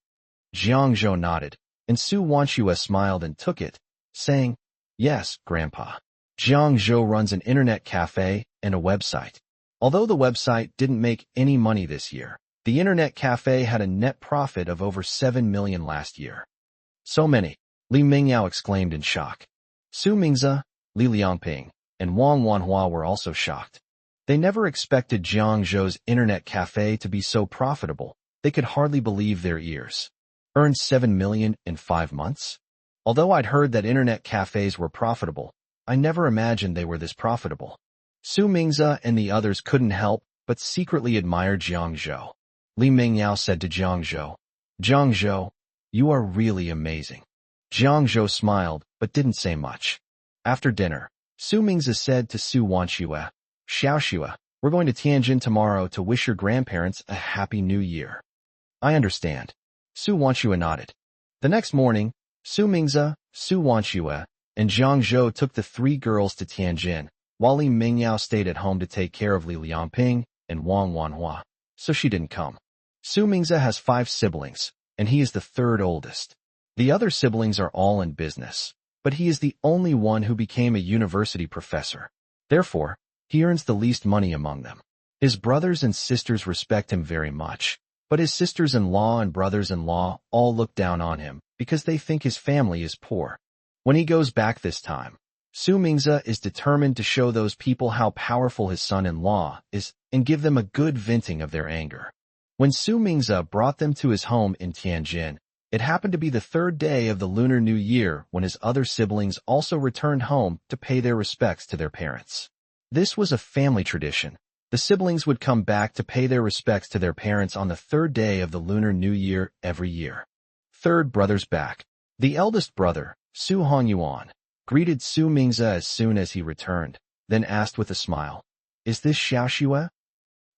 Jiang Zhou nodded, and Su Wanxue smiled and took it, saying, "Yes, Grandpa." Jiang Zhou runs an internet cafe and a website. Although the website didn't make any money this year, the internet cafe had a net profit of over 7 million last year. "So many," Li Mingyao exclaimed in shock. Su Mingzi, Li Liangping, and Wang Wanhua were also shocked. They never expected Jiang Zhou's internet cafe to be so profitable. They could hardly believe their ears. Earned 7 million in 5 months? Although I'd heard that internet cafes were profitable, I never imagined they were this profitable. Su Mingzi and the others couldn't help but secretly admire Jiang Zhou. Li Mingyao said to Jiang Zhou, "Jiang Zhou, You are really amazing. Jiang Zhou smiled, but didn't say much. After dinner, Su Mingzi said to Su Wanxue, Xiaoxue, we're going to Tianjin tomorrow to wish your grandparents a happy new year. I understand. Su Wanxue nodded. The next morning, Su Mingzi, Su Wanxue, and Jiang Zhou took the three girls to Tianjin, while Li Mingyao stayed at home to take care of Li Liangping and Wang Wanhua, so she didn't come. Su Mingzi has 5 siblings, and he is the third oldest. The other siblings are all in business, but he is the only one who became a university professor. Therefore, he earns the least money among them. His brothers and sisters respect him very much, but his sisters-in-law and brothers-in-law all look down on him because they think his family is poor. When he goes back this time, Su Mingzi is determined to show those people how powerful his son-in-law is and give them a good venting of their anger. When Su Mingzi brought them to his home in Tianjin, it happened to be the 3rd day of the Lunar New Year when his other siblings also returned home to pay their respects to their parents. This was a family tradition. The siblings would come back to pay their respects to their parents on the 3rd day of the Lunar New Year every year. Third brother's back. The eldest brother, Su Hongyuan, greeted Su Mingzi as soon as he returned, then asked with a smile, Is this Xiaoxue?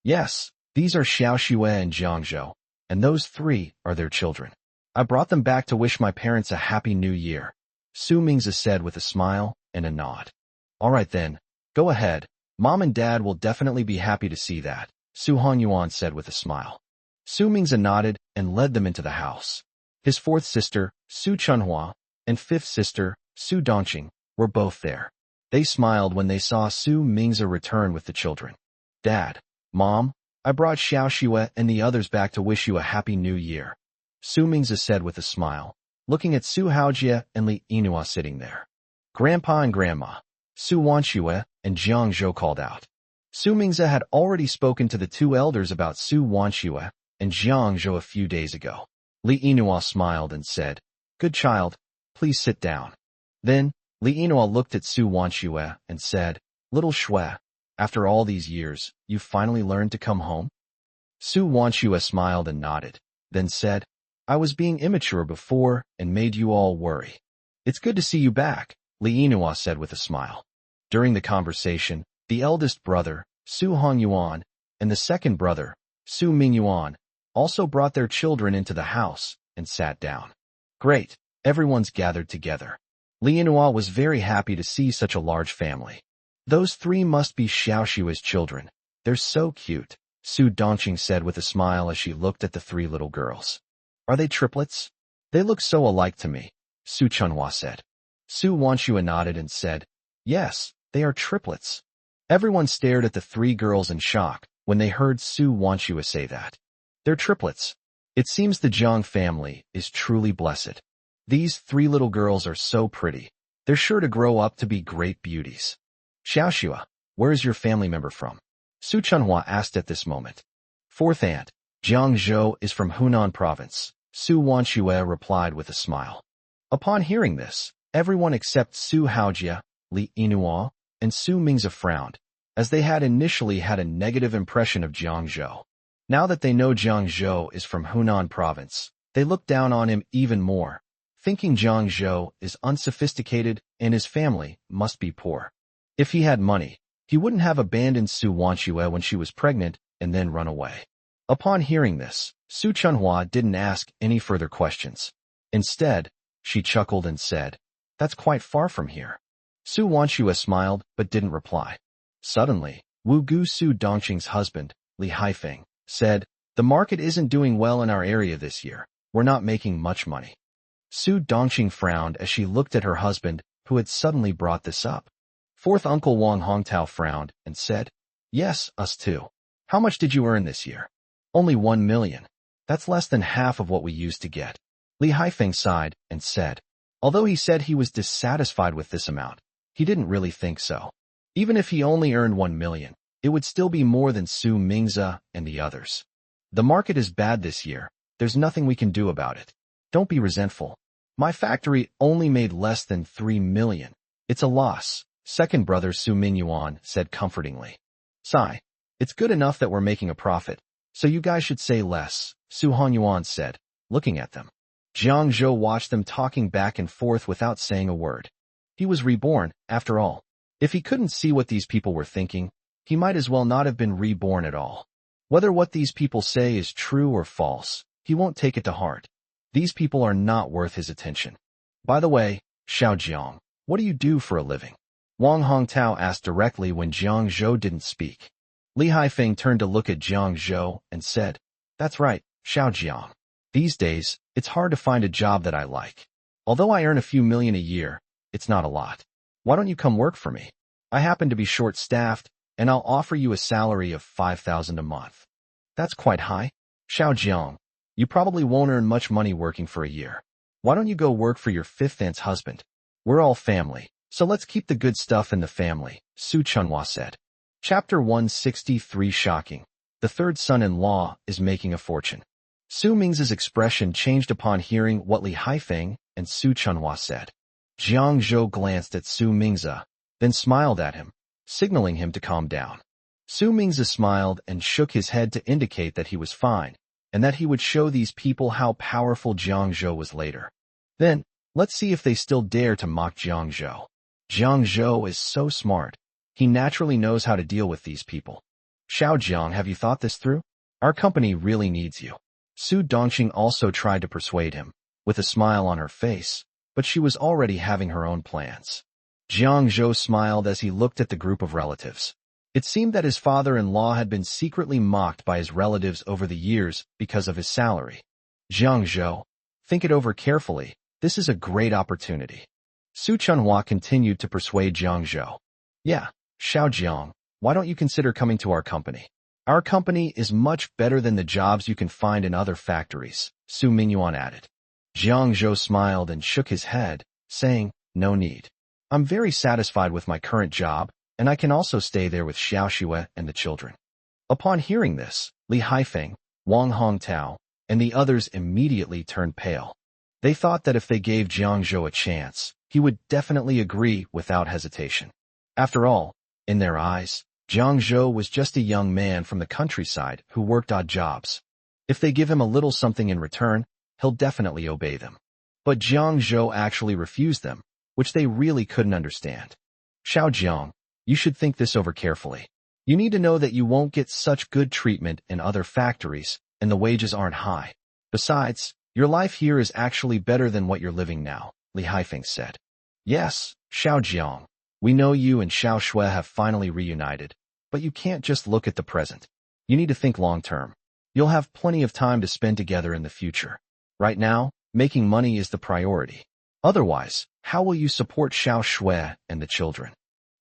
Yes, these are Xiaoxue and Jiang Zhou, and those 3 are their children. I brought them back to wish my parents a happy new year, Su Mingzi said with a smile and a nod. All right then, go ahead. Mom and Dad will definitely be happy to see that, Su Hongyuan said with a smile. Su Mingzi nodded and led them into the house. His 4th sister, Su Chunhua, and 5th sister, Su Dongqing, were both there. They smiled when they saw Su Mingzi return with the children. Dad, Mom, I brought Xiaoxue and the others back to wish you a happy new year, Su Mingzi said with a smile, looking at Su Haojie and Li Yinhua sitting there. Grandpa and Grandma, Su Wanxue and Jiang Zhou called out. Su Mingzi had already spoken to the 2 elders about Su Wanxue and Jiang Zhou a few days ago. Li Yinhua smiled and said, Good child, please sit down. Then, Li Yinhua looked at Su Wanxue and said, Little Xue, after all these years, you finally learned to come home? Su Wanxue smiled and nodded, then said, I was being immature before and made you all worry. It's good to see you back, Li Yinhua said with a smile. During the conversation, the eldest brother, Su Hongyuan, and the second brother, Su Mingyuan, also brought their children into the house and sat down. Great, everyone's gathered together. Li Yinhua was very happy to see such a large family. Those 3 must be Xiaoxue's children. They're so cute, Su Dongqing said with a smile as she looked at the 3 little girls. Are they triplets? They look so alike to me, Su Chunhua said. Su Wanxue nodded and said, Yes, they are triplets. Everyone stared at the 3 girls in shock when they heard Su Wanxue say that. They're triplets. It seems the Jiang family is truly blessed. These 3 little girls are so pretty. They're sure to grow up to be great beauties. Xiaoxue, where is your family member from? Su Chunhua asked at this moment. 4th aunt, Jiang Zhou is from Hunan province, Su Wanxue replied with a smile. Upon hearing this, everyone except Su Haojie, Li Yinhua, and Su Mingzi frowned, as they had initially had a negative impression of Jiang Zhou. Now that they know Jiang Zhou is from Hunan province, they look down on him even more, thinking Jiang Zhou is unsophisticated and his family must be poor. If he had money, he wouldn't have abandoned Su Wanxue when she was pregnant and then run away. Upon hearing this, Su Chunhua didn't ask any further questions. Instead, she chuckled and said, That's quite far from here. Su Wanxue smiled but didn't reply. Suddenly, Wu Gu Su Dongqing's husband, Li Haifeng, said, The market isn't doing well in our area this year. We're not making much money. Su Dongqing frowned as she looked at her husband, who had suddenly brought this up. 4th uncle Wang Hongtao frowned and said, Yes, us too. How much did you earn this year? Only 1 million. That's less than half of what we used to get. Li Haifeng sighed and said, although he said he was dissatisfied with this amount, he didn't really think so. Even if he only earned 1 million, it would still be more than Su Mingzi and the others. The market is bad this year. There's nothing we can do about it. Don't be resentful. My factory only made less than 3 million. It's a loss, second brother Su Mingyuan said comfortingly. Sigh. It's good enough that we're making a profit, so you guys should say less, Su Hongyuan said, looking at them. Jiang Zhou watched them talking back and forth without saying a word. He was reborn, after all. If he couldn't see what these people were thinking, he might as well not have been reborn at all. Whether what these people say is true or false, he won't take it to heart. These people are not worth his attention. By the way, Xiao Jiang, what do you do for a living? Wang Hongtao asked directly when Jiang Zhou didn't speak. Li Haifeng turned to look at Jiang Zhou and said, "That's right, Xiao Jiang. These days, it's hard to find a job that I like. Although I earn a few million a year, it's not a lot. Why don't you come work for me? I happen to be short-staffed, and I'll offer you a salary of 5,000 a month." "That's quite high. Xiao Jiang, you probably won't earn much money working for a year. Why don't you go work for your fifth aunt's husband? We're all family, so let's keep the good stuff in the family," Su Chunhua said. Chapter 163 Shocking. The third son-in-law is making a fortune. Su Ming's expression changed upon hearing what Li Haifeng and Su Chunhua said. Jiang Zhou glanced at Su Mingzi, then smiled at him, signaling him to calm down. Su Mingzi smiled and shook his head to indicate that he was fine, and that he would show these people how powerful Jiang Zhou was later. Then, let's see if they still dare to mock Jiang Zhou. Jiang Zhou is so smart. He naturally knows how to deal with these people. "Xiao Jiang, have you thought this through? Our company really needs you." Su Dongqing also tried to persuade him, with a smile on her face, but she was already having her own plans. Jiang Zhou smiled as he looked at the group of relatives. It seemed that his father-in-law had been secretly mocked by his relatives over the years because of his salary. "Jiang Zhou, think it over carefully. This is a great opportunity." Su Chunhua continued to persuade Jiang Zhou. "Yeah, Xiao Jiang, why don't you consider coming to our company? Our company is much better than the jobs you can find in other factories," Su Mingyuan added. Jiang Zhou smiled and shook his head, saying, "No need. I'm very satisfied with my current job, and I can also stay there with Xiao Xue and the children." Upon hearing this, Li Haifeng, Wang Hongtao, and the others immediately turned pale. They thought that if they gave Jiang Zhou a chance, he would definitely agree without hesitation. After all, in their eyes, Jiang Zhou was just a young man from the countryside who worked odd jobs. If they give him a little something in return, he'll definitely obey them. But Jiang Zhou actually refused them, which they really couldn't understand. "Xiao Jiang, you should think this over carefully. You need to know that you won't get such good treatment in other factories, and the wages aren't high. Besides, your life here is actually better than what you're living now," Li Haifeng said. "Yes, Xiao Jiang. We know you and Xiao Xue have finally reunited, but you can't just look at the present. You need to think long-term. You'll have plenty of time to spend together in the future. Right now, making money is the priority. Otherwise, how will you support Xiao Xue and the children?"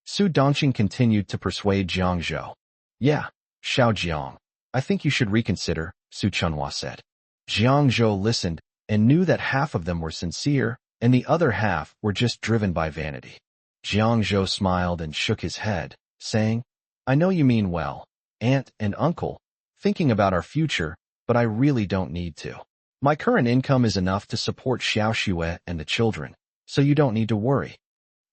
Su Dongqing continued to persuade Jiang Zhou. "Yeah, Xiao Jiang, I think you should reconsider," Su Chunhua said. Jiang Zhou listened and knew that half of them were sincere, and the other half were just driven by vanity. Jiang Zhou smiled and shook his head, saying, "I know you mean well, aunt and uncle, thinking about our future, but I really don't need to. My current income is enough to support Xiao Xue and the children, so you don't need to worry."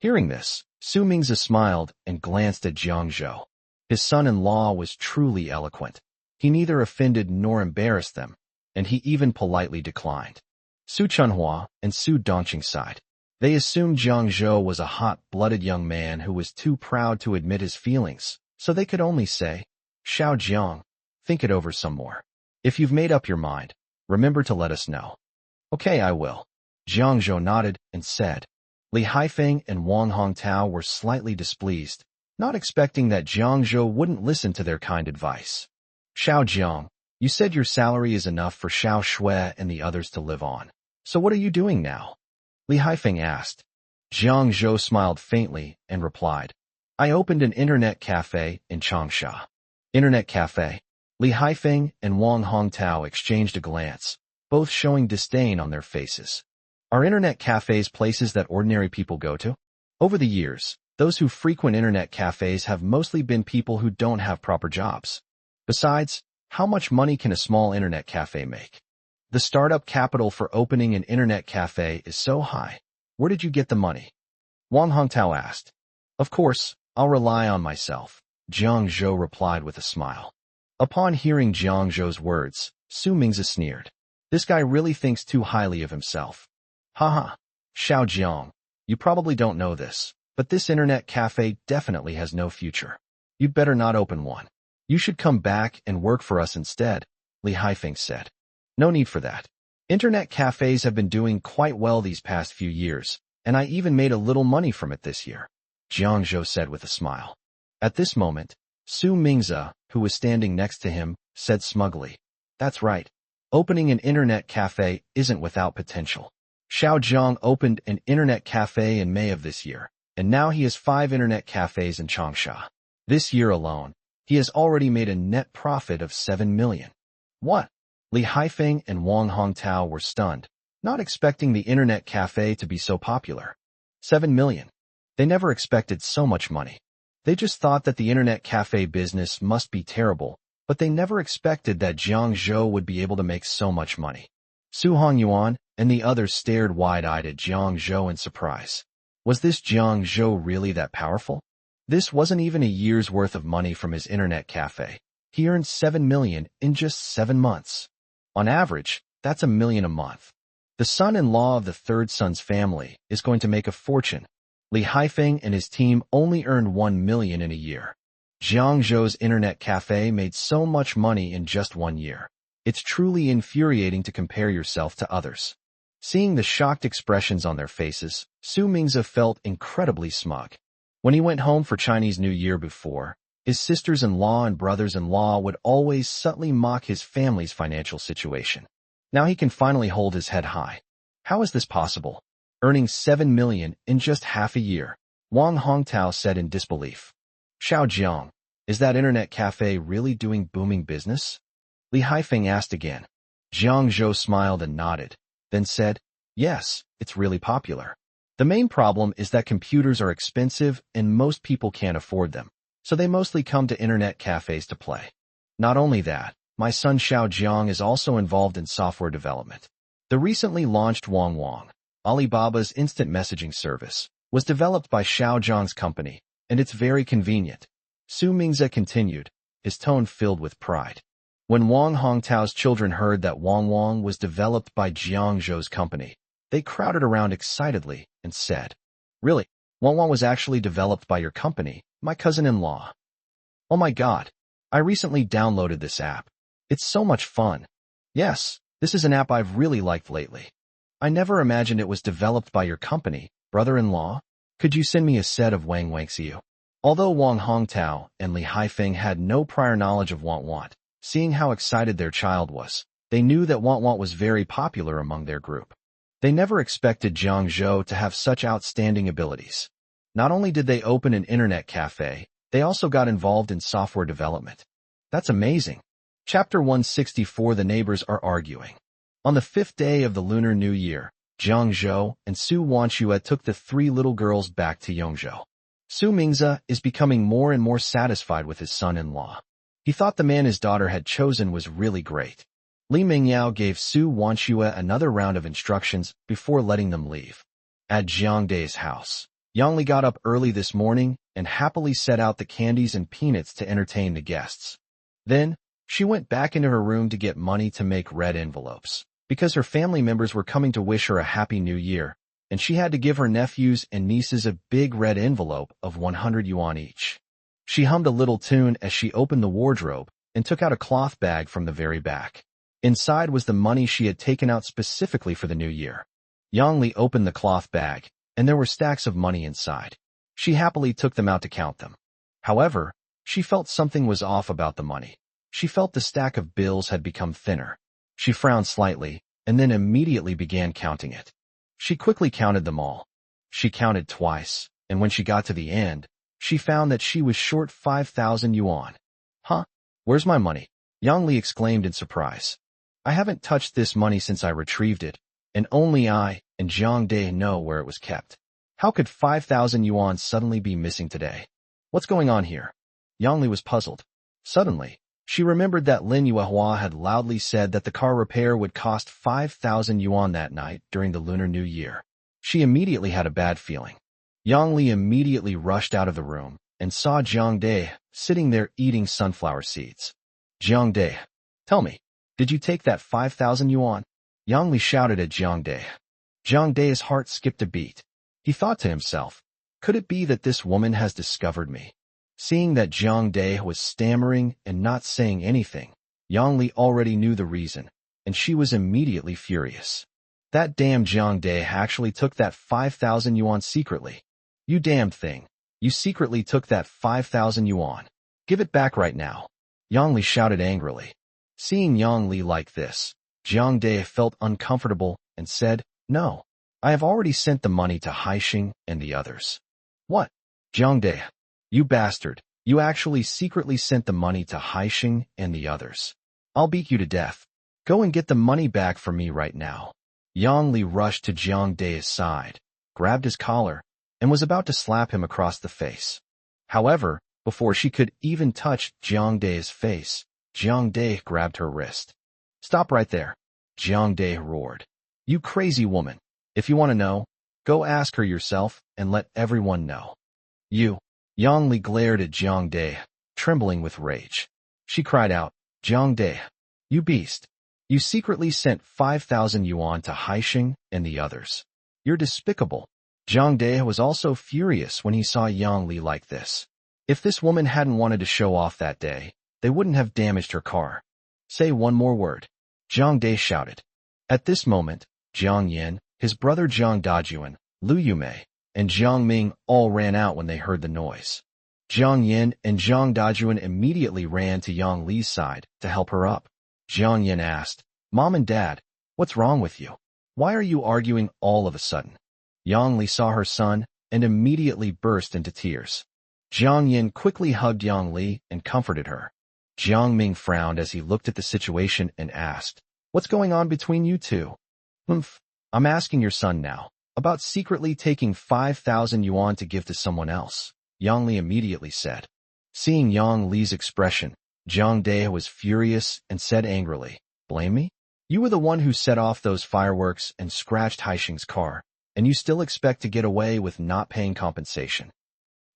Hearing this, Su Mingzi smiled and glanced at Jiang Zhou. His son-in-law was truly eloquent. He neither offended nor embarrassed them, and he even politely declined. Su Chunhua and Su Dongqing sighed. They assumed Jiang Zhou was a hot-blooded young man who was too proud to admit his feelings, so they could only say, "Xiao Jiang, think it over some more. If you've made up your mind, remember to let us know." "Okay, I will." Jiang Zhou nodded and said. Li Haifeng and Wang Hongtao were slightly displeased, not expecting that Jiang Zhou wouldn't listen to their kind advice. "Xiao Jiang, you said your salary is enough for Xiao Xue and the others to live on. So what are you doing now?" Li Haifeng asked. Jiang Zhou smiled faintly and replied, "I opened an internet cafe in Changsha." "Internet cafe?" Li Haifeng and Wang Hongtao exchanged a glance, both showing disdain on their faces. Are internet cafes places that ordinary people go to? Over the years, those who frequent internet cafes have mostly been people who don't have proper jobs. Besides, how much money can a small internet cafe make? The startup capital for opening an internet cafe is so high. Where did you get the money?" Wang Hongtao asked. "Of course, I'll rely on myself," Jiang Zhou replied with a smile. Upon hearing Jiang Zhou's words, Su Mingzi sneered. This guy really thinks too highly of himself. Haha. Xiao Jiang, you probably don't know this, but this internet cafe definitely has no future. You'd better not open one. You should come back and work for us instead, Li Haifeng said. No need for that. Internet cafes have been doing quite well these past few years, and I even made a little money from it this year, Jiang Zhou said with a smile. At this moment, Su Mingze, who was standing next to him, said smugly, That's right. Opening an internet cafe isn't without potential. Xiao Jiang opened an internet cafe in May of this year, and now he has 5 internet cafes in Changsha. This year alone, he has already made a net profit of 7 million. What? Li Haifeng and Wang Hongtao were stunned, not expecting the internet cafe to be so popular. 7 million. They never expected so much money. They just thought that the internet cafe business must be terrible, but they never expected that Jiang Zhou would be able to make so much money. Su Hongyuan and the others stared wide-eyed at Jiang Zhou in surprise. Was this Jiang Zhou really that powerful? This wasn't even a year's worth of money from his internet cafe. He earned 7 million in just 7 months. On average, that's $1 million a month. The son-in-law of the third son's family is going to make a fortune. Li Haifeng and his team only earned 1 million in a year. Jiang Zhou's internet cafe made so much money in just 1 year. It's truly infuriating to compare yourself to others. Seeing the shocked expressions on their faces, Su Mingze felt incredibly smug. When he went home for Chinese New Year before, his sisters-in-law and brothers-in-law would always subtly mock his family's financial situation. Now he can finally hold his head high. How is this possible? Earning 7 million in just half a year, Wang Hongtao said in disbelief. Xiao Jiang, is that internet cafe really doing booming business? Li Haifeng asked again. Jiang Zhou smiled and nodded, then said, Yes, it's really popular. The main problem is that computers are expensive and most people can't afford them, so they mostly come to internet cafes to play. Not only that, my son Xiao Jiang is also involved in software development. The recently launched Wang, Alibaba's instant messaging service, was developed by Xiao Jiang's company, and it's very convenient. Su Mingze continued, his tone filled with pride. When Wang Hongtao's children heard that Wang was developed by Jiang Zhou's company, they crowded around excitedly and said, Really? Wang was actually developed by your company, my cousin-in-law. Oh my god, I recently downloaded this app. It's so much fun. Yes, this is an app I've really liked lately. I never imagined it was developed by your company, brother-in-law. Could you send me a set of Wang Xiu? Although Wang Hongtao and Li Haifeng had no prior knowledge of Want, seeing how excited their child was, they knew that Want was very popular among their group. They never expected Jiang Zhou to have such outstanding abilities. Not only did they open an internet cafe, they also got involved in software development. That's amazing. Chapter 164. The neighbors are arguing. On the 5th day of the Lunar New Year, Jiang Zhou and Su Wanxue took the 3 little girls back to Yongzhou. Su Mingze is becoming more and more satisfied with his son-in-law. He thought the man his daughter had chosen was really great. Li Mingyao gave Su Wanxue another round of instructions before letting them leave. At Jiang Dai's house, Yang Li got up early this morning and happily set out the candies and peanuts to entertain the guests. Then, she went back into her room to get money to make red envelopes, because her family members were coming to wish her a happy new year, and she had to give her nephews and nieces a big red envelope of 100 yuan each. She hummed a little tune as she opened the wardrobe and took out a cloth bag from the very back. Inside was the money she had taken out specifically for the new year. Yang Li opened the cloth bag, and there were stacks of money inside. She happily took them out to count them. However, she felt something was off about the money. She felt the stack of bills had become thinner. She frowned slightly, and then immediately began counting it. She quickly counted them all. She counted twice, and when she got to the end, she found that she was short 5,000 yuan. Huh? Where's my money? Yang Li exclaimed in surprise. I haven't touched this money since I retrieved it, and only I and Jiang Dai know where it was kept. How could 5,000 yuan suddenly be missing today? What's going on here? Yang Li was puzzled. Suddenly, she remembered that Lin Yuehua had loudly said that the car repair would cost 5,000 yuan that night during the Lunar New Year. She immediately had a bad feeling. Yang Li immediately rushed out of the room and saw Jiang Dai sitting there eating sunflower seeds. Jiang Dai, tell me, did you take that 5,000 yuan? Yang Li shouted at Jiang Dai. Jiang Dai's heart skipped a beat. He thought to himself, could it be that this woman has discovered me? Seeing that Jiang Dai was stammering and not saying anything, Yang Li already knew the reason, and she was immediately furious. That damn Jiang Dai actually took that 5,000 yuan secretly. You damned thing. You secretly took that 5,000 yuan. Give it back right now. Yang Li shouted angrily. Seeing Yang Li like this, Jiang Dai felt uncomfortable and said, no, I have already sent the money to Haixing and the others. What? Jiang Dai, you bastard, you actually secretly sent the money to Haixing and the others. I'll beat you to death. Go and get the money back for me right now. Yang Li rushed to Jiang Dai's side, grabbed his collar, and was about to slap him across the face. However, before she could even touch Jiang Dai's face, Jiang Dai grabbed her wrist. Stop right there, Jiang Dai roared. You crazy woman. If you want to know, go ask her yourself and let everyone know. You. Yang Li glared at Jiang Dai, trembling with rage. She cried out, Jiang Dai, you beast. You secretly sent 5,000 yuan to Haixing and the others. You're despicable. Jiang Dai was also furious when he saw Yang Li like this. If this woman hadn't wanted to show off that day, they wouldn't have damaged her car. Say one more word. Jiang Dai shouted. At this moment, Jiang Yin, his brother Jiang Dajuan, Lu Yumei, and Jiang Ming all ran out when they heard the noise. Jiang Yin and Jiang Dajuan immediately ran to Yang Li's side to help her up. Jiang Yin asked, Mom and Dad, what's wrong with you? Why are you arguing all of a sudden? Yang Li saw her son and immediately burst into tears. Jiang Yin quickly hugged Yang Li and comforted her. Jiang Ming frowned as he looked at the situation and asked, what's going on between you two? I'm asking your son now, about secretly taking 5,000 yuan to give to someone else, Yang Li immediately said. Seeing Yang Li's expression, Jiang Dai was furious and said angrily, blame me? You were the one who set off those fireworks and scratched Haixing's car, and you still expect to get away with not paying compensation.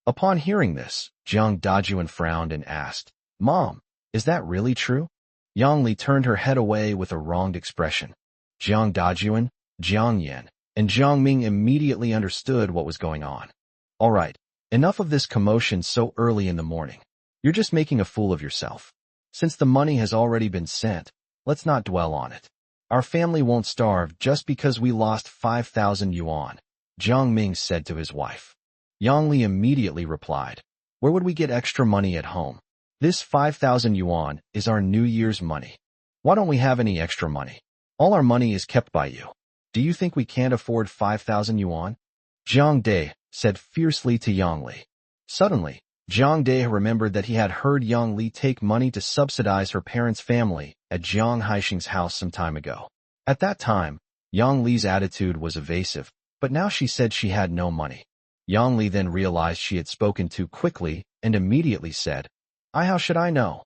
Upon hearing this, Jiang Dajuan frowned and asked, Mom, is that really true? Yang Li turned her head away with a wronged expression. Jiang Dajuan, Jiang Yin, and Jiang Ming immediately understood what was going on. All right, enough of this commotion so early in the morning. You're just making a fool of yourself. Since the money has already been sent, let's not dwell on it. Our family won't starve just because we lost 5,000 yuan, Jiang Ming said to his wife. Yang Li immediately replied, where would we get extra money at home? This 5,000 yuan is our New Year's money. Why don't we have any extra money? All our money is kept by you. Do you think we can't afford 5,000 yuan? Jiang Dai said fiercely to Yang Li. Suddenly, Jiang Dai remembered that he had heard Yang Li take money to subsidize her parents' family at Jiang Haixing's house some time ago. At that time, Yang Li's attitude was evasive, but now she said she had no money. Yang Li then realized she had spoken too quickly and immediately said, how should I know?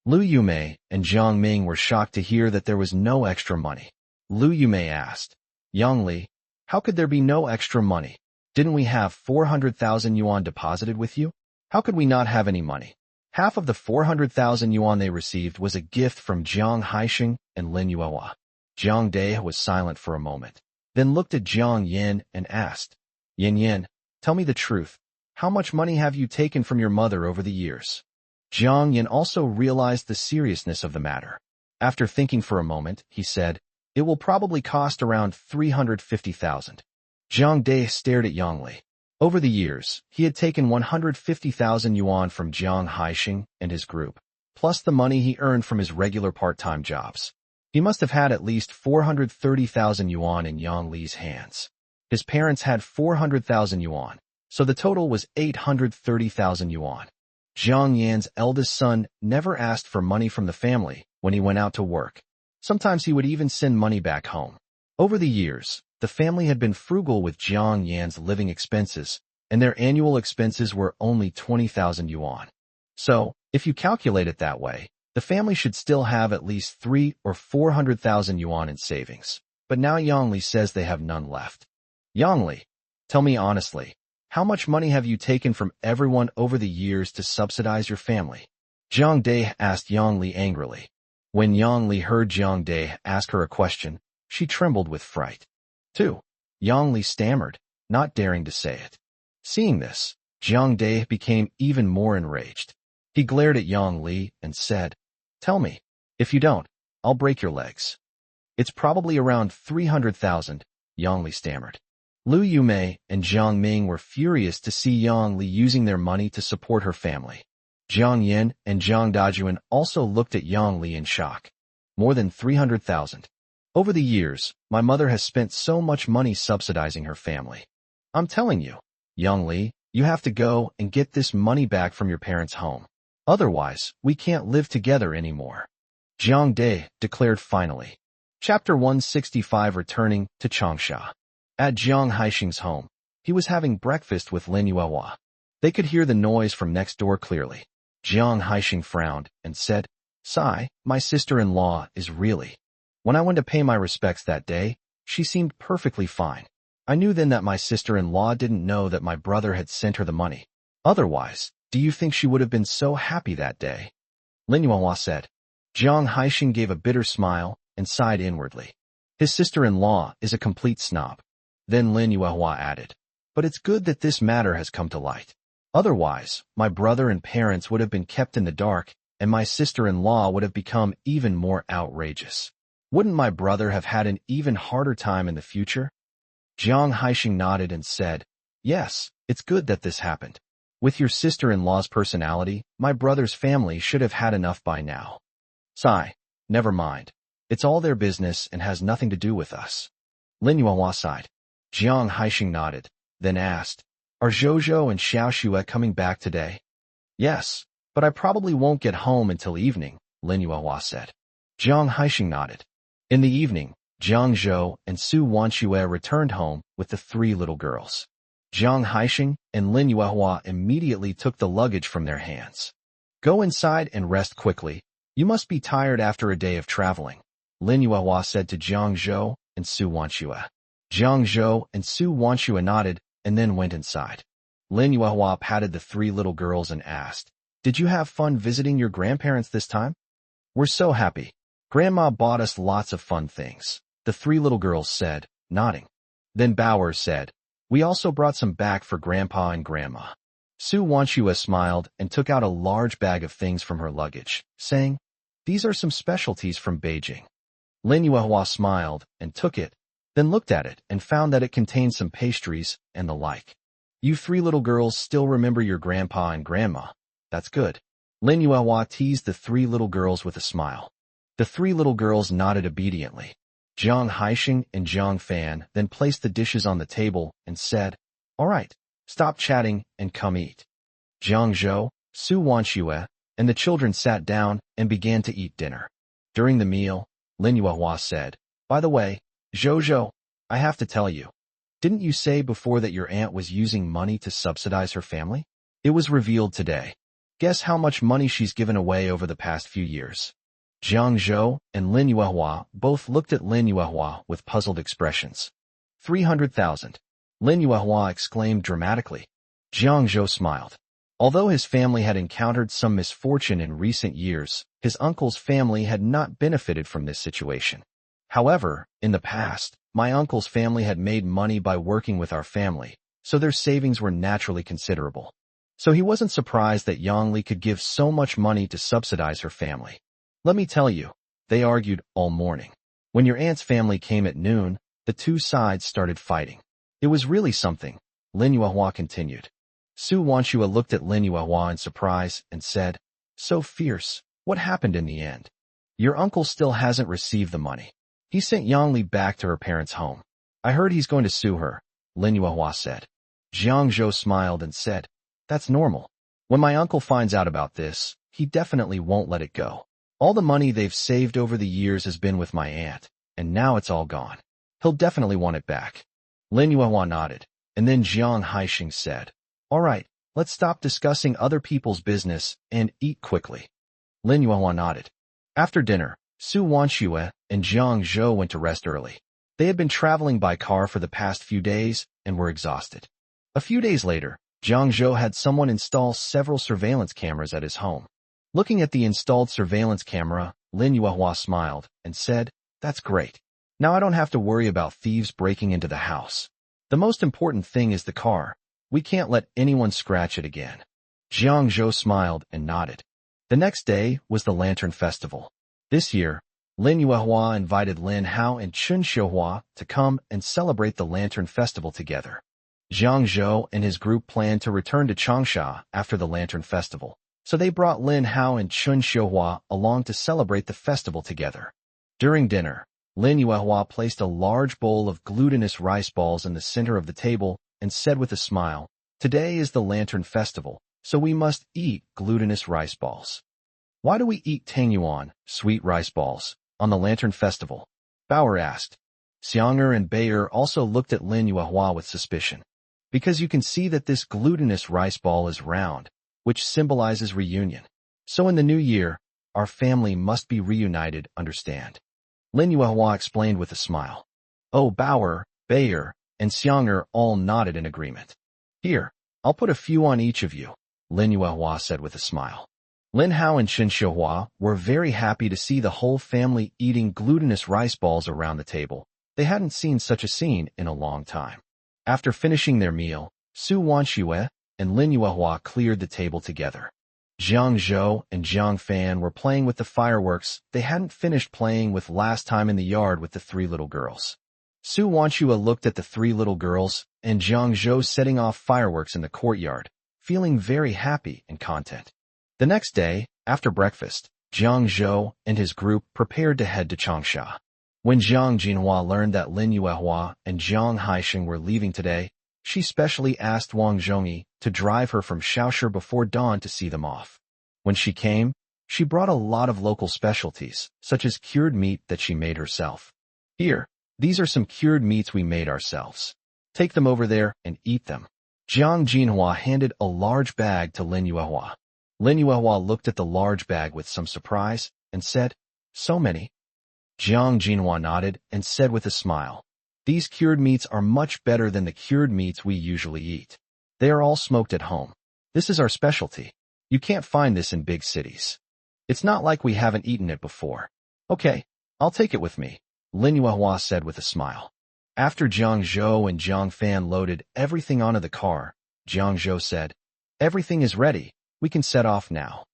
Lu Yumei and Jiang Ming were shocked to hear that there was no extra money. Lu Yumei asked, Yang Li, how could there be no extra money? Didn't we have 400,000 yuan deposited with you? How could we not have any money? Half of the 400,000 yuan they received was a gift from Jiang Haixing and Lin Yuehua. Jiang Dai was silent for a moment, then looked at Jiang Yin and asked, Yin, tell me the truth. How much money have you taken from your mother over the years? Jiang Yin also realized the seriousness of the matter. After thinking for a moment, he said, it will probably cost around 350,000. Jiang Dai stared at Yang Li. Over the years, he had taken 150,000 yuan from Jiang Haixing and his group, plus the money he earned from his regular part-time jobs. He must have had at least 430,000 yuan in Yang Li's hands. His parents had 400,000 yuan, so the total was 830,000 yuan. Jiang Yan's eldest son never asked for money from the family when he went out to work. Sometimes he would even send money back home. Over the years, the family had been frugal with Jiang Yan's living expenses, and their annual expenses were only 20,000 yuan. So, if you calculate it that way, the family should still have at least 300,000 or 400,000 yuan in savings. But now Yang Li says they have none left. Yang Li, tell me honestly, how much money have you taken from everyone over the years to subsidize your family? Jiang Dai asked Yang Li angrily. When Yang Li heard Jiang Dai ask her a question, She trembled with fright. 2. Yang Li stammered, not daring to say it. Seeing this, Jiang Dai became even more enraged. He glared at Yang Li and said, "Tell me. If you don't, I'll break your legs." "It's probably around 300,000, Yang Li stammered. Lu Yumei and Jiang Ming were furious to see Yang Li using their money to support her family. Jiang Yin and Jiang Dajuan also looked at Yang Li in shock. More than 300,000. Over the years, my mother has spent so much money subsidizing her family. I'm telling you, Yang Li, you have to go and get this money back from your parents' home. Otherwise, we can't live together anymore," Jiang Dai declared finally. Chapter 165. Returning to Changsha. At Jiang Haixing's home, he was having breakfast with Lin Yuehua. They could hear the noise from next door clearly. Jiang Haixing frowned and said, "Sai, my sister-in-law is really. When I went to pay my respects that day, she seemed perfectly fine. I knew then that my sister-in-law didn't know that my brother had sent her the money. Otherwise, do you think she would have been so happy that day?" Lin Yuehua said. Jiang Haixing gave a bitter smile and sighed inwardly. His sister-in-law is a complete snob. Then Lin Yuehua added, "But it's good that this matter has come to light. Otherwise, my brother and parents would have been kept in the dark, and my sister-in-law would have become even more outrageous. Wouldn't my brother have had an even harder time in the future?" Jiang Haixing nodded and said, "Yes, it's good that this happened. With your sister-in-law's personality, my brother's family should have had enough by now. Sai, never mind. It's all their business and has nothing to do with us." Lin Yuehua sighed. Jiang Haixing nodded, then asked, "Are Zhouzhou and Xiaoxue coming back today?" "Yes, but I probably won't get home until evening," Lin Yuehua said. Jiang Haixing nodded. In the evening, Jiang Zhou and Su Wanxue returned home with the 3 little girls. Jiang Haixing and Lin Yuehua immediately took the luggage from their hands. "Go inside and rest quickly. You must be tired after a day of traveling," Lin Yuehua said to Jiang Zhou and Su Wanxue. Jiang Zhou and Su Wanxue nodded and then went inside. Lin Yuehua patted the 3 little girls and asked, "Did you have fun visiting your grandparents this time?" "We're so happy. Grandma bought us lots of fun things," the 3 little girls said, nodding. Then Bauer said, "We also brought some back for Grandpa and Grandma." Su Wanxue smiled and took out a large bag of things from her luggage, saying, "These are some specialties from Beijing." Lin Yuehua smiled and took it, then looked at it and found that it contained some pastries and the like. "You 3 little girls still remember your Grandpa and Grandma. That's good." Lin Yuehua teased the 3 little girls with a smile. The 3 little girls nodded obediently. Jiang Haixing and Jiang Fan then placed the dishes on the table and said, "All right, stop chatting and come eat." Jiang Zhou, Su Wanxue, and the children sat down and began to eat dinner. During the meal, Lin Yuehua said, "By the way, Zhou, I have to tell you. Didn't you say before that your aunt was using money to subsidize her family? It was revealed today. Guess how much money she's given away over the past few years?" Jiang Zhou and Lin Yuehua both looked at Lin Yuehua with puzzled expressions. 300,000. Lin Yuehua exclaimed dramatically. Jiang Zhou smiled. Although his family had encountered some misfortune in recent years, his uncle's family had not benefited from this situation. However, in the past, my uncle's family had made money by working with our family, so their savings were naturally considerable. So he wasn't surprised that Yang Li could give so much money to subsidize her family. Let me tell you, they argued all morning. When your aunt's family came at noon, the 2 sides started fighting. It was really something, Lin Yuehua continued. Su Wanxue looked at Lin Yuehua in surprise and said, "So fierce, what happened in the end?" "Your uncle still hasn't received the money. He sent Yang Li back to her parents' home. I heard he's going to sue her," Lin Yuehua said. Jiang Zhou smiled and said, "That's normal. When my uncle finds out about this, he definitely won't let it go. All the money they've saved over the years has been with my aunt, and now it's all gone. He'll definitely want it back." Lin Yuehua nodded, and then Jiang Haixing said, "All right, let's stop discussing other people's business and eat quickly." Lin Yuehua nodded. After dinner, Su Wanxue and Jiang Zhou went to rest early. They had been traveling by car for the past few days and were exhausted. A few days later, Jiang Zhou had someone install several surveillance cameras at his home. Looking at the installed surveillance camera, Lin Yuehua smiled and said, "That's great. Now I don't have to worry about thieves breaking into the house. The most important thing is the car. We can't let anyone scratch it again. Jiang Zhou smiled and nodded. The next day was the Lantern Festival. This year, Lin Yuehua invited Lin Hao and Chun Xiuhua to come and celebrate the Lantern Festival together. Jiang Zhou and his group planned to return to Changsha after the Lantern Festival, so they brought Lin Hao and Chun Xiuhua along to celebrate the festival together. During dinner, Lin Yuehua placed a large bowl of glutinous rice balls in the center of the table and said with a smile, "Today is the Lantern Festival, so we must eat glutinous rice balls." "Why do we eat tangyuan, sweet rice balls, on the Lantern Festival?" Bauer asked. Xiang'er and Bayer also looked at Lin Yuehua with suspicion. "Because you can see that this glutinous rice ball is round, which symbolizes reunion. So in the new year, our family must be reunited, understand?" Lin Yuehua explained with a smile. Oh, Bauer, Bayer, and Xiang'er all nodded in agreement. "Here, I'll put a few on each of you," Lin Yuehua said with a smile. Lin Hao and Chun Xiuhua were very happy to see the whole family eating glutinous rice balls around the table. They hadn't seen such a scene in a long time. After finishing their meal, Su Wanxue and Lin Yuehua cleared the table together. Jiang Zhou and Jiang Fan were playing with the fireworks they hadn't finished playing with last time in the yard with the three little girls. Su Wanxue looked at the three little girls and Jiang Zhou setting off fireworks in the courtyard, feeling very happy and content. The next day, after breakfast, Jiang Zhou and his group prepared to head to Changsha. When Jiang Jinhua learned that Lin Yuehua and Jiang Haixing were leaving today, she specially asked Wang Zhongyi to drive her from Shaoshi before dawn to see them off. When she came, she brought a lot of local specialties, such as cured meat that she made herself. "Here, these are some cured meats we made ourselves. Take them over there and eat them." Jiang Jinhua handed a large bag to Lin Yuehua. Lin Yuehua looked at the large bag with some surprise and said, "So many?" Jiang Jinhua nodded and said with a smile, "These cured meats are much better than the cured meats we usually eat. They are all smoked at home. This is our specialty. You can't find this in big cities. It's not like we haven't eaten it before." "Okay, I'll take it with me," Lin Yuehua said with a smile. After Jiang Zhou and Jiang Fan loaded everything onto the car, Jiang Zhou said, "Everything is ready. We can set off now."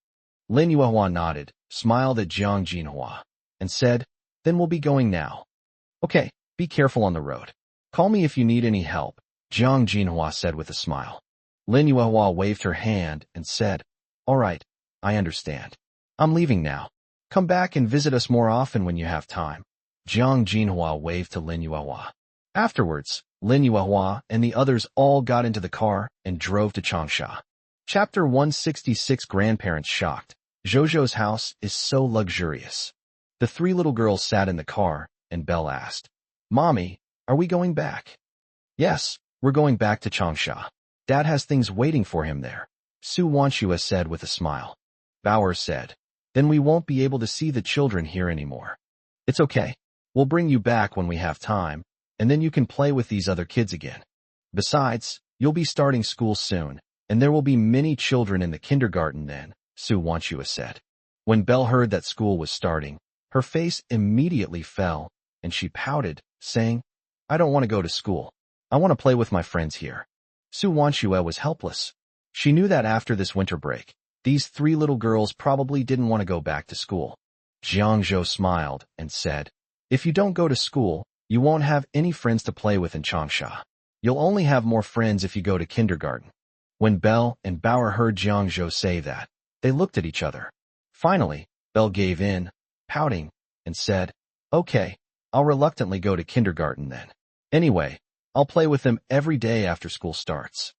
Lin Yuehua nodded, smiled at Jiang Jinhua, and said, "Then we'll be going now." "Okay, be careful on the road. Call me if you need any help," Jiang Jinhua said with a smile. Lin Yuehua waved her hand and said, "All right, I understand. I'm leaving now. Come back and visit us more often when you have time." Jiang Jinhua waved to Lin Yuehua. Afterwards, Lin Yuehua and the others all got into the car and drove to Changsha. Chapter 166. Grandparents shocked. Zhozhou's house is so luxurious. The three little girls sat in the car, and Belle asked, "Mommy, are we going back?" "Yes, we're going back to Changsha. Dad has things waiting for him there," Su Wanxue said with a smile. Bauer said, "Then we won't be able to see the children here anymore." "It's okay. We'll bring you back when we have time, and then you can play with these other kids again. Besides, you'll be starting school soon, and there will be many children in the kindergarten then," Su Wanxue said. When Belle heard that school was starting, her face immediately fell, and she pouted, saying, "I don't want to go to school. I want to play with my friends here." Su Wanxue was helpless. She knew that after this winter break, these three little girls probably didn't want to go back to school. Jiang Zhou smiled and said, "If you don't go to school, you won't have any friends to play with in Changsha. You'll only have more friends if you go to kindergarten." When Belle and Bauer heard Jiang Zhou say that, they looked at each other. Finally, Belle gave in, pouting, and said, "Okay, I'll reluctantly go to kindergarten then. Anyway, I'll play with them every day after school starts."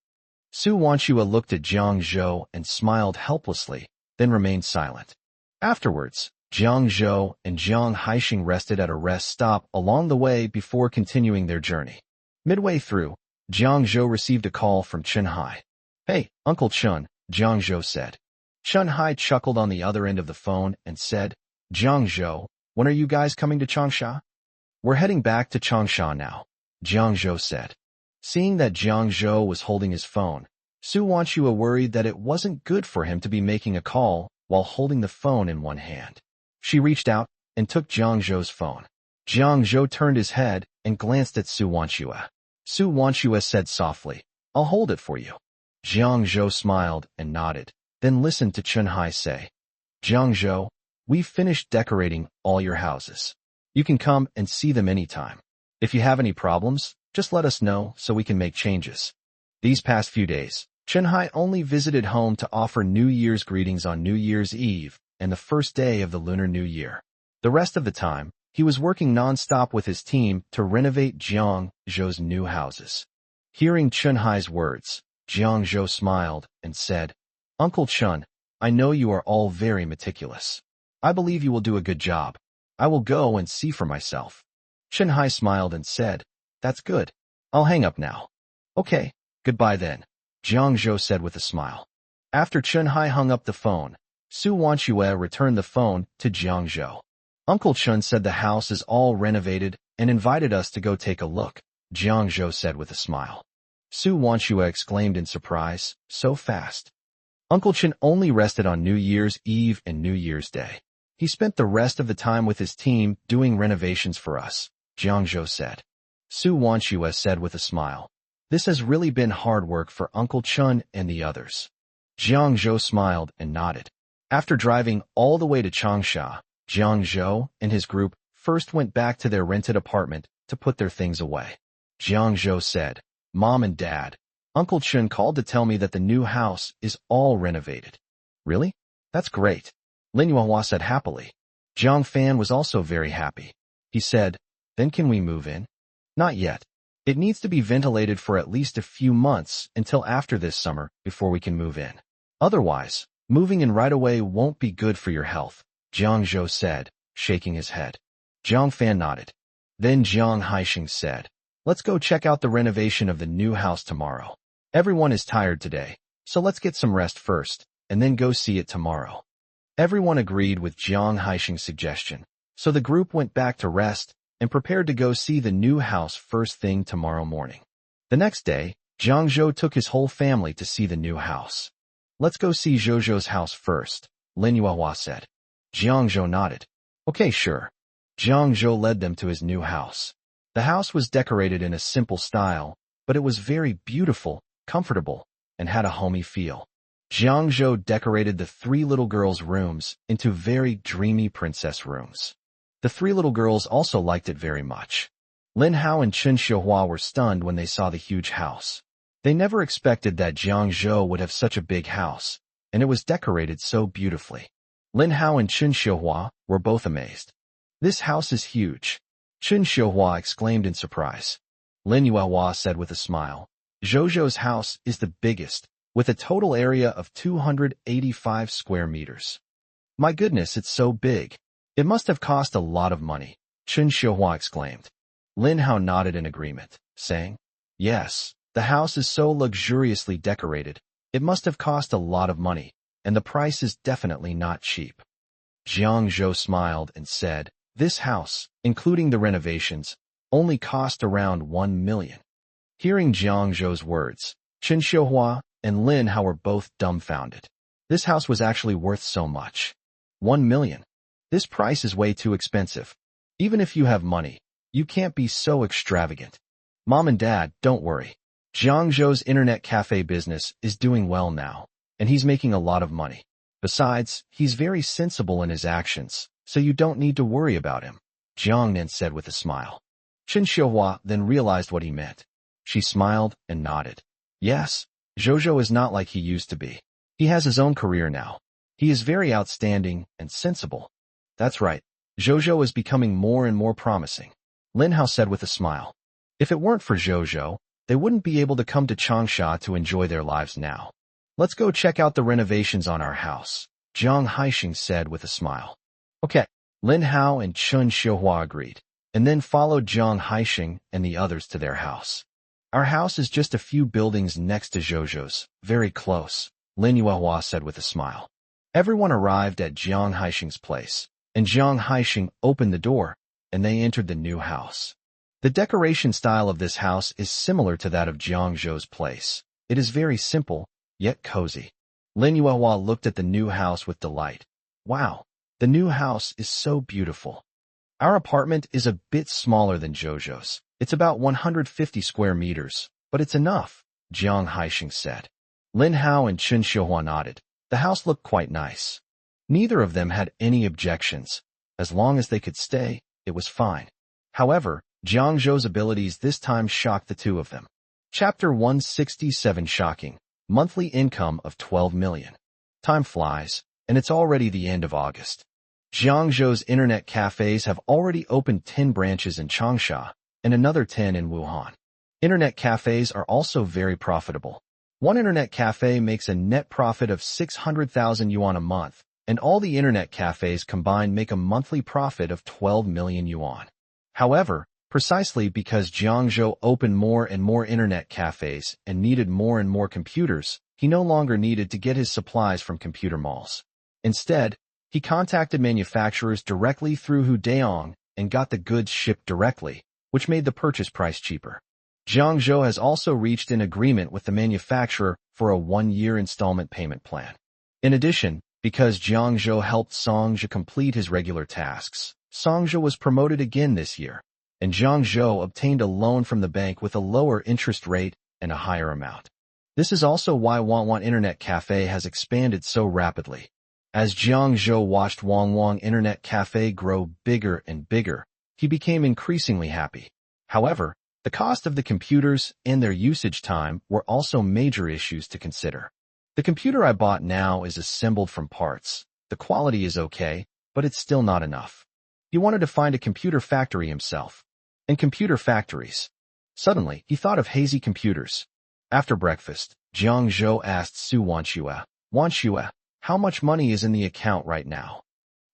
Su Wanxue looked at Jiang Zhou and smiled helplessly, then remained silent. Afterwards, Jiang Zhou and Jiang Haixing rested at a rest stop along the way before continuing their journey. Midway through, Jiang Zhou received a call from Chun Hai. "Hey, Uncle Chun," Jiang Zhou said. Chun Hai chuckled on the other end of the phone and said, "Jiang Zhou, when are you guys coming to Changsha?" "We're heading back to Changsha now," Jiang Zhou said. Seeing that Jiang Zhou was holding his phone, Su Wanxue worried that it wasn't good for him to be making a call while holding the phone in one hand. She reached out and took Jiang Zhou's phone. Jiang Zhou turned his head and glanced at Su Wanxue. Su Wanxue said softly, "I'll hold it for you." Jiang Zhou smiled and nodded, then listened to Chen Hai say, "Jiang Zhou, we've finished decorating all your houses. You can come and see them anytime. If you have any problems, just let us know so we can make changes." These past few days, Chen Hai only visited home to offer New Year's greetings on New Year's Eve and the first day of the Lunar New Year. The rest of the time, he was working non-stop with his team to renovate Jiang Zhou's new houses. Hearing Chen Hai's words, Jiang Zhou smiled and said, "Uncle Chen, I know you are all very meticulous. I believe you will do a good job. I will go and see for myself." Chen Hai smiled and said, "That's good. I'll hang up now." "Okay, goodbye then," Jiang Zhou said with a smile. After Chen Hai hung up the phone, Su Wanxue returned the phone to Jiang Zhou. "Uncle Chen said the house is all renovated and invited us to go take a look," Jiang Zhou said with a smile. Su Wanxue exclaimed in surprise, "So fast." Uncle Chen only rested on New Year's Eve and New Year's Day. He spent the rest of the time with his team doing renovations for us, Jiang Zhou said. Su Wanxue said with a smile, "This has really been hard work for Uncle Chen and the others." Jiang Zhou smiled and nodded. After driving all the way to Changsha, Jiang Zhou and his group first went back to their rented apartment to put their things away. Jiang Zhou said, "Mom and Dad, Uncle Chen called to tell me that the new house is all renovated." "Really? That's great," Lin Yuehua said happily. Jiang Fan was also very happy. He said, "Then can we move in?" "Not yet. It needs to be ventilated for at least a few months until after this summer before we can move in. Otherwise, moving in right away won't be good for your health," Jiang Zhou said, shaking his head. Jiang Fan nodded. Then Jiang Haixing said, "Let's go check out the renovation of the new house tomorrow. Everyone is tired today, so let's get some rest first, and then go see it tomorrow." Everyone agreed with Jiang Haixing's suggestion, so the group went back to rest and prepared to go see the new house first thing tomorrow morning. The next day, Jiang Zhou took his whole family to see the new house. "Let's go see Zhou's house first," Lin Yuehua said. Jiang Zhou nodded. "Okay, sure." Jiang Zhou led them to his new house. The house was decorated in a simple style, but it was very beautiful, comfortable, and had a homey feel. Jiang Zhou decorated the three little girls' rooms into very dreamy princess rooms. The three little girls also liked it very much. Lin Hao and Chen Xiuhua were stunned when they saw the huge house. They never expected that Jiang Zhou would have such a big house, and it was decorated so beautifully. Lin Hao and Chen Xiuhua were both amazed. "This house is huge," Chen Xiuhua exclaimed in surprise. Lin Yuehua said with a smile, "Zhou's house is the biggest, with a total area of 285 square meters. My goodness, it's so big. It must have cost a lot of money," Chen Xiuhua exclaimed. Lin Hao nodded in agreement, saying, "Yes, the house is so luxuriously decorated. It must have cost a lot of money, and the price is definitely not cheap." Jiang Zhou smiled and said, "This house, including the renovations, only cost around 1 million. Hearing Jiang Zhou's words, Chen Xiuhua and Lin Hao were both dumbfounded. This house was actually worth so much. 1 million. This price is way too expensive. Even if you have money, you can't be so extravagant. Mom and Dad, don't worry. Jiang Zhou's internet cafe business is doing well now, and he's making a lot of money. Besides, he's very sensible in his actions, so you don't need to worry about him," Jiang Nen said with a smile. Chen Xiuhua then realized what he meant. She smiled and nodded. "Yes, Zhou is not like he used to be. He has his own career now. He is very outstanding and sensible." "That's right. Zhou is becoming more and more promising," Lin Hao said with a smile. "If it weren't for Zhou, they wouldn't be able to come to Changsha to enjoy their lives now. Let's go check out the renovations on our house," Jiang Haixing said with a smile. "Okay." Lin Hao and Chen Xiuhua agreed, and then followed Jiang Haixing and the others to their house. "Our house is just a few buildings next to Zhou's, very close," Lin Yuehua said with a smile. Everyone arrived at Jiang Haixing's place, and Jiang Haixing opened the door, and they entered the new house. The decoration style of this house is similar to that of Jiang Zhou's place. It is very simple, yet cozy. Lin Yuehua looked at the new house with delight. "Wow, the new house is so beautiful." Our apartment is a bit smaller than Jojo's. It's about 150 square meters, but it's enough, Jiang Haixing said. Lin Hao and Chen Xiuhua nodded. The house looked quite nice. Neither of them had any objections. As long as they could stay, it was fine. However, Jiang Zhou's abilities this time shocked the two of them. Chapter 167 Shocking. Monthly income of 12 million. Time flies, and it's already the end of August. Jiang Zhou's internet cafes have already opened 10 branches in Changsha and another 10 in Wuhan. Internet cafes are also very profitable. One internet cafe makes a net profit of 600,000 yuan a month, and all the internet cafes combined make a monthly profit of 12 million yuan. However, precisely because Jiang Zhou opened more and more internet cafes and needed more and more computers, he no longer needed to get his supplies from computer malls. Instead, he contacted manufacturers directly through Hudaong and got the goods shipped directly, which made the purchase price cheaper. Jiang Zhou has also reached an agreement with the manufacturer for a 1-year installment payment plan. In addition, because Jiang Zhou helped Song Zhe complete his regular tasks, Song Zhe was promoted again this year, and Jiang Zhou obtained a loan from the bank with a lower interest rate and a higher amount. This is also why Wangwang Internet Cafe has expanded so rapidly. As Jiang Zhou watched Wangwang Internet Cafe grow bigger and bigger, he became increasingly happy. However, the cost of the computers and their usage time were also major issues to consider. The computer I bought now is assembled from parts. The quality is okay, but it's still not enough. He wanted to find a computer factory himself. And computer factories. Suddenly, he thought of Hazy Computers. After breakfast, Jiang Zhou asked Su Wanxue, "Wanxue, how much money is in the account right now?"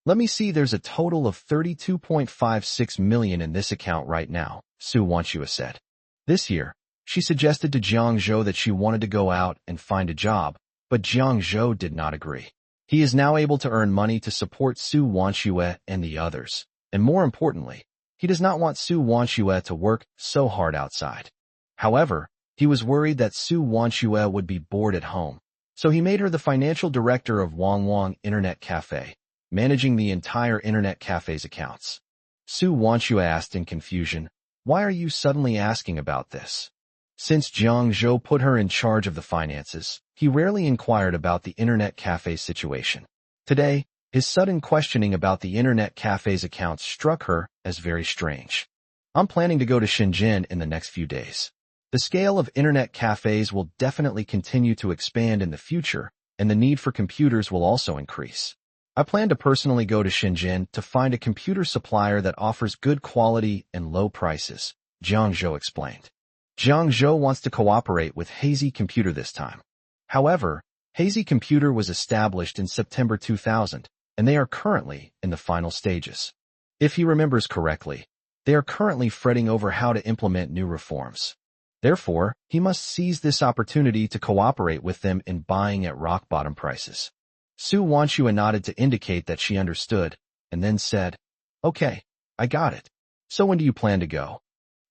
"Let me see, there's a total of 32.56 million in this account right now," Su Wanxue said. This year, she suggested to Jiang Zhou that she wanted to go out and find a job, but Jiang Zhou did not agree. He is now able to earn money to support Su Wanxue and the others, and more importantly, he does not want Su Wanxue to work so hard outside. However, he was worried that Su Wanxue would be bored at home, so he made her the financial director of Wangwang Internet Cafe, managing the entire Internet Cafe's accounts. Su Wanxue asked in confusion, "Why are you suddenly asking about this?" Since Jiang Zhou put her in charge of the finances, he rarely inquired about the Internet Cafe's situation. Today, his sudden questioning about the Internet Cafe's accounts struck her as very strange. "I'm planning to go to Shenzhen in the next few days. The scale of Internet cafes will definitely continue to expand in the future, and the need for computers will also increase. I plan to personally go to Shenzhen to find a computer supplier that offers good quality and low prices," Jiang Zhou explained. Jiang Zhou wants to cooperate with Hazy Computer this time. However, Hazy Computer was established in September 2000, and they are currently in the final stages. If he remembers correctly, they are currently fretting over how to implement new reforms. Therefore, he must seize this opportunity to cooperate with them in buying at rock-bottom prices. Su Wanxue nodded to indicate that she understood, and then said, "Okay, I got it. So when do you plan to go?"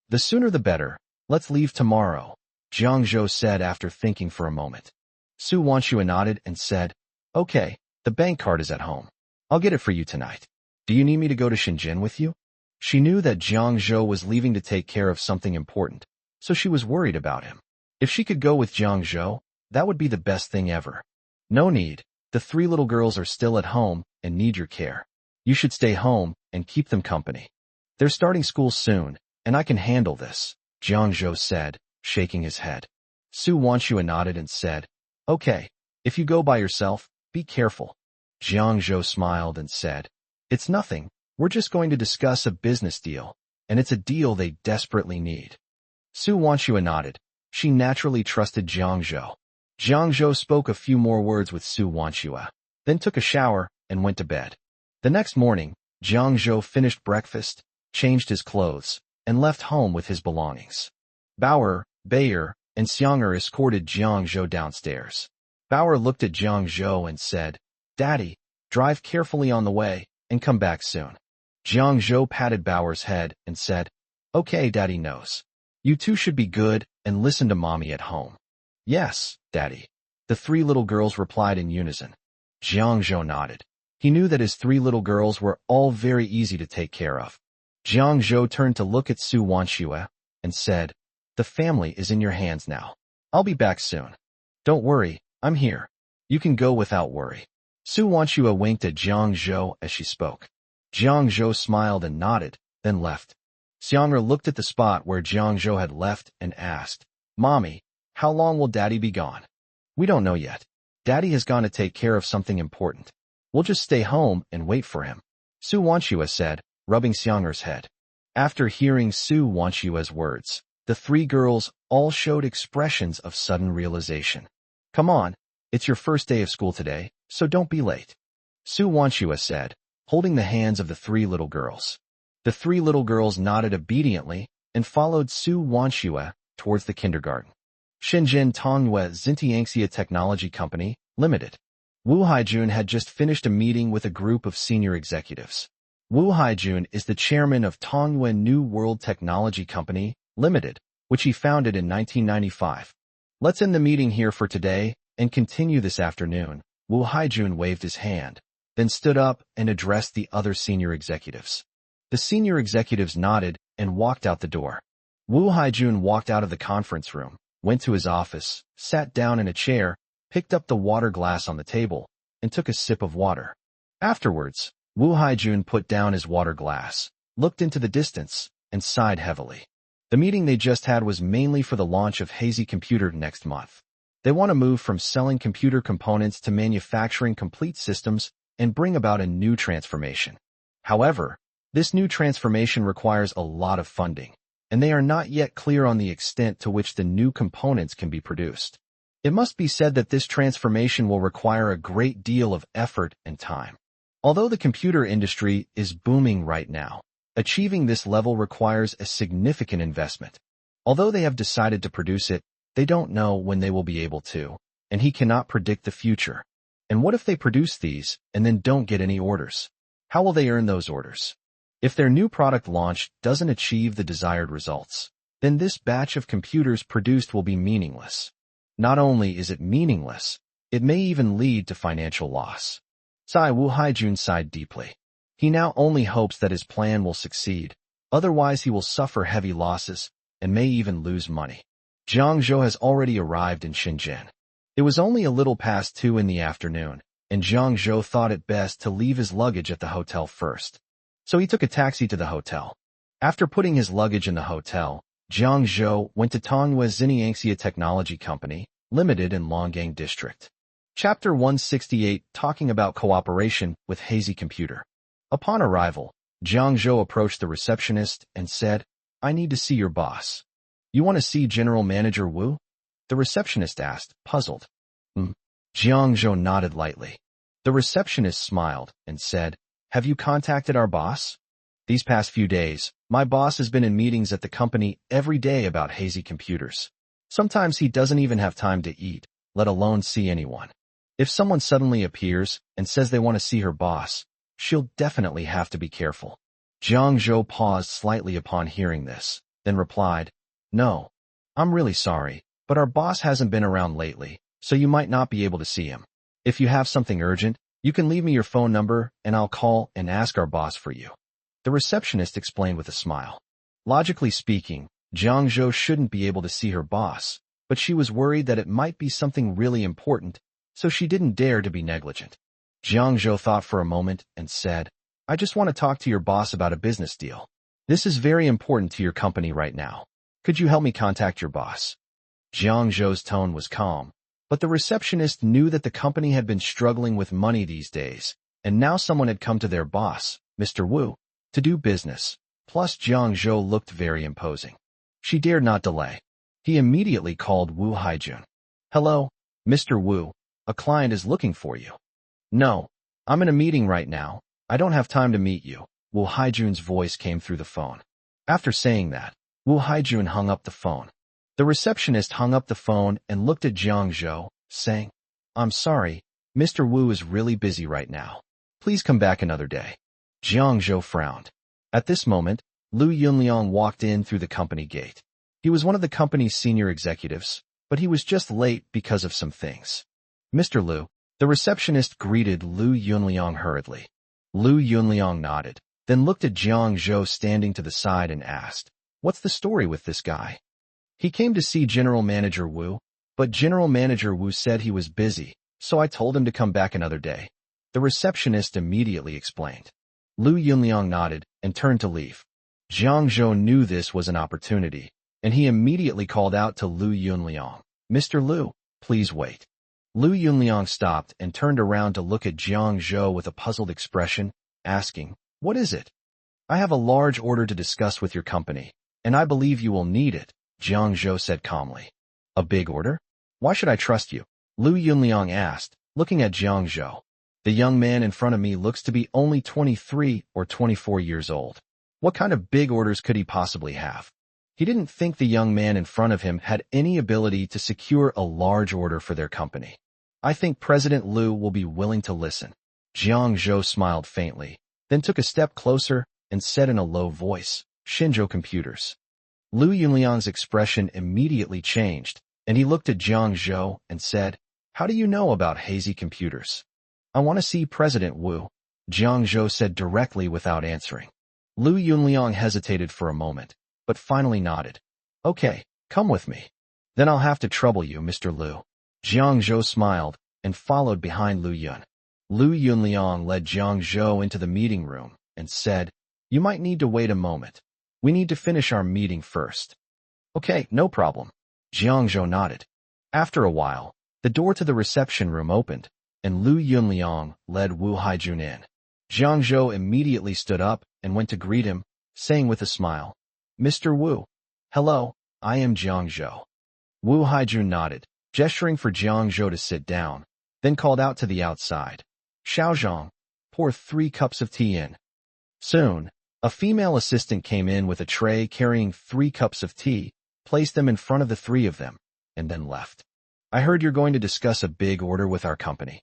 "The sooner the better. Let's leave tomorrow," Jiang Zhou said after thinking for a moment. Su Wanxue nodded and said, "Okay, the bank card is at home. I'll get it for you tonight. Do you need me to go to Shenzhen with you?" She knew that Jiang Zhou was leaving to take care of something important, so she was worried about him. If she could go with Jiang Zhou, that would be the best thing ever. "No need. The 3 little girls are still at home and need your care. You should stay home and keep them company. They're starting school soon, and I can handle this," Jiang Zhou said, shaking his head. Su Wanxue nodded and said, "Okay, if you go by yourself, be careful." Jiang Zhou smiled and said, "It's nothing. We're just going to discuss a business deal, and it's a deal they desperately need." Su Wanxue nodded. She naturally trusted Jiang Zhou. Jiang Zhou spoke a few more words with Su Wanxue, then took a shower and went to bed. The next morning, Jiang Zhou finished breakfast, changed his clothes, and left home with his belongings. Bauer, Bayer, and Xianger escorted Jiang Zhou downstairs. Bauer looked at Jiang Zhou and said, "Daddy, drive carefully on the way and come back soon." Jiang Zhou patted Bauer's head and said, "Okay, Daddy knows. You two should be good and listen to Mommy at home." "Yes, Daddy," the 3 little girls replied in unison. Jiang Zhou nodded. He knew that his 3 little girls were all very easy to take care of. Jiang Zhou turned to look at Su Wanxue and said, "The family is in your hands now. I'll be back soon. Don't worry, I'm here. You can go without worry." Su Wanxue winked at Jiang Zhou as she spoke. Jiang Zhou smiled and nodded, then left. Xiang'er looked at the spot where Jiang Zhou had left and asked, "Mommy, how long will Daddy be gone?" "We don't know yet. Daddy has gone to take care of something important. We'll just stay home and wait for him," Su Wanxue said, rubbing Xiang'er's head. After hearing Su Wanxue's words, the three girls all showed expressions of sudden realization. "Come on, it's your first day of school today, so don't be late," Su Wanxue said, holding the hands of the three little girls. The three little girls nodded obediently and followed Su Wanxue towards the kindergarten. Shenzhen Tongyue Xintiangxia Technology Company, Limited. Wu Haijun had just finished a meeting with a group of senior executives. Wu Haijun is the chairman of Tongyue New World Technology Company, Limited, which he founded in 1995. "Let's end the meeting here for today and continue this afternoon." Wu Haijun waved his hand, then stood up and addressed the other senior executives. The senior executives nodded and walked out the door. Wu Haijun walked out of the conference room, went to his office, sat down in a chair, picked up the water glass on the table, and took a sip of water. Afterwards, Wu Haijun put down his water glass, looked into the distance, and sighed heavily. The meeting they just had was mainly for the launch of Hazy Computer next month. They want to move from selling computer components to manufacturing complete systems and bring about a new transformation. However, this new transformation requires a lot of funding, and they are not yet clear on the extent to which the new components can be produced. It must be said that this transformation will require a great deal of effort and time. Although the computer industry is booming right now, achieving this level requires a significant investment. Although they have decided to produce it, they don't know when they will be able to, and he cannot predict the future. And what if they produce these and then don't get any orders? How will they earn those orders? If their new product launch doesn't achieve the desired results, then this batch of computers produced will be meaningless. Not only is it meaningless, it may even lead to financial loss. Wu Haijun sighed deeply. He now only hopes that his plan will succeed, otherwise he will suffer heavy losses and may even lose money. Jiang Zhou has already arrived in Shenzhen. It was only a little past 2 in the afternoon, and Jiang Zhou thought it best to leave his luggage at the hotel first. So he took a taxi to the hotel. After putting his luggage in the hotel, Jiang Zhou went to Tongyue Xintiangxia Technology Company, Limited in Longgang District. Chapter 168, talking about cooperation with Hazy Computer. Upon arrival, Jiang Zhou approached the receptionist and said, "I need to see your boss." "You want to see General Manager Wu?" the receptionist asked, puzzled. Jiang Zhou nodded lightly. The receptionist smiled and said, "Have you contacted our boss?" "These past few days, my boss has been in meetings at the company every day about Hazy Computers. Sometimes he doesn't even have time to eat, let alone see anyone. If someone suddenly appears and says they want to see her boss, she'll definitely have to be careful." Jiang Zhou paused slightly upon hearing this, then replied, "No, I'm really sorry, but our boss hasn't been around lately, so you might not be able to see him. If you have something urgent, you can leave me your phone number and I'll call and ask our boss for you," the receptionist explained with a smile. Logically speaking, Jiang Zhou shouldn't be able to see her boss, but she was worried that it might be something really important, so she didn't dare to be negligent. Jiang Zhou thought for a moment and said, "I just want to talk to your boss about a business deal. This is very important to your company right now. Could you help me contact your boss?" Jiang Zhou's tone was calm, but the receptionist knew that the company had been struggling with money these days, and now someone had come to their boss, Mr. Wu, to do business. Plus Jiang Zhou looked very imposing. She dared not delay. He immediately called Wu Haijun. "Hello, Mr. Wu, a client is looking for you." "No, I'm in a meeting right now. I don't have time to meet you," Wu Haijun's voice came through the phone. After saying that, Wu Haijun hung up the phone. The receptionist hung up the phone and looked at Jiang Zhou, saying, "I'm sorry, Mr. Wu is really busy right now. Please come back another day." Jiang Zhou frowned. At this moment, Lu Yunliang walked in through the company gate. He was one of the company's senior executives, but he was just late because of some things. "Mr. Lu," the receptionist greeted Lu Yunliang hurriedly. Lu Yunliang nodded, then looked at Jiang Zhou standing to the side and asked, "What's the story with this guy?" "He came to see General Manager Wu, but General Manager Wu said he was busy, so I told him to come back another day," the receptionist immediately explained. Lu Yunliang nodded and turned to leave. Jiang Zhou knew this was an opportunity, and he immediately called out to Lu Yunliang, "Mr. Lu, please wait." Lu Yunliang stopped and turned around to look at Jiang Zhou with a puzzled expression, asking, "What is it?" "I have a large order to discuss with your company, and I believe you will need it," Jiang Zhou said calmly. "A big order? Why should I trust you?" Lu Yunliang asked, looking at Jiang Zhou. "The young man in front of me looks to be only 23 or 24 years old. What kind of big orders could he possibly have?" He didn't think the young man in front of him had any ability to secure a large order for their company. "I think President Lu will be willing to listen." Jiang Zhou smiled faintly, then took a step closer and said in a low voice, "Shenzhou Computers." Lu Yunliang's expression immediately changed, and he looked at Jiang Zhou and said, "How do you know about Hazy Computers?" "I want to see President Wu," Jiang Zhou said directly without answering. Lu Yunliang hesitated for a moment, but finally nodded. "Okay, come with me. Then I'll have to trouble you, Mr. Lu." Jiang Zhou smiled and followed behind Lu Yun. Lu Yunliang led Jiang Zhou into the meeting room and said, "You might need to wait a moment. We need to finish our meeting first." "Okay, no problem." Jiang Zhou nodded. After a while, the door to the reception room opened, and Lu Yunliang led Wu Haijun in. Jiang Zhou immediately stood up and went to greet him, saying with a smile, "Mr. Wu." "Hello, I am Jiang Zhou." Wu Haijun nodded, gesturing for Jiang Zhou to sit down, then called out to the outside, "Xiaozhang, pour 3 cups of tea in." Soon, a female assistant came in with a tray carrying 3 cups of tea, placed them in front of the 3 of them, and then left. "I heard you're going to discuss a big order with our company,"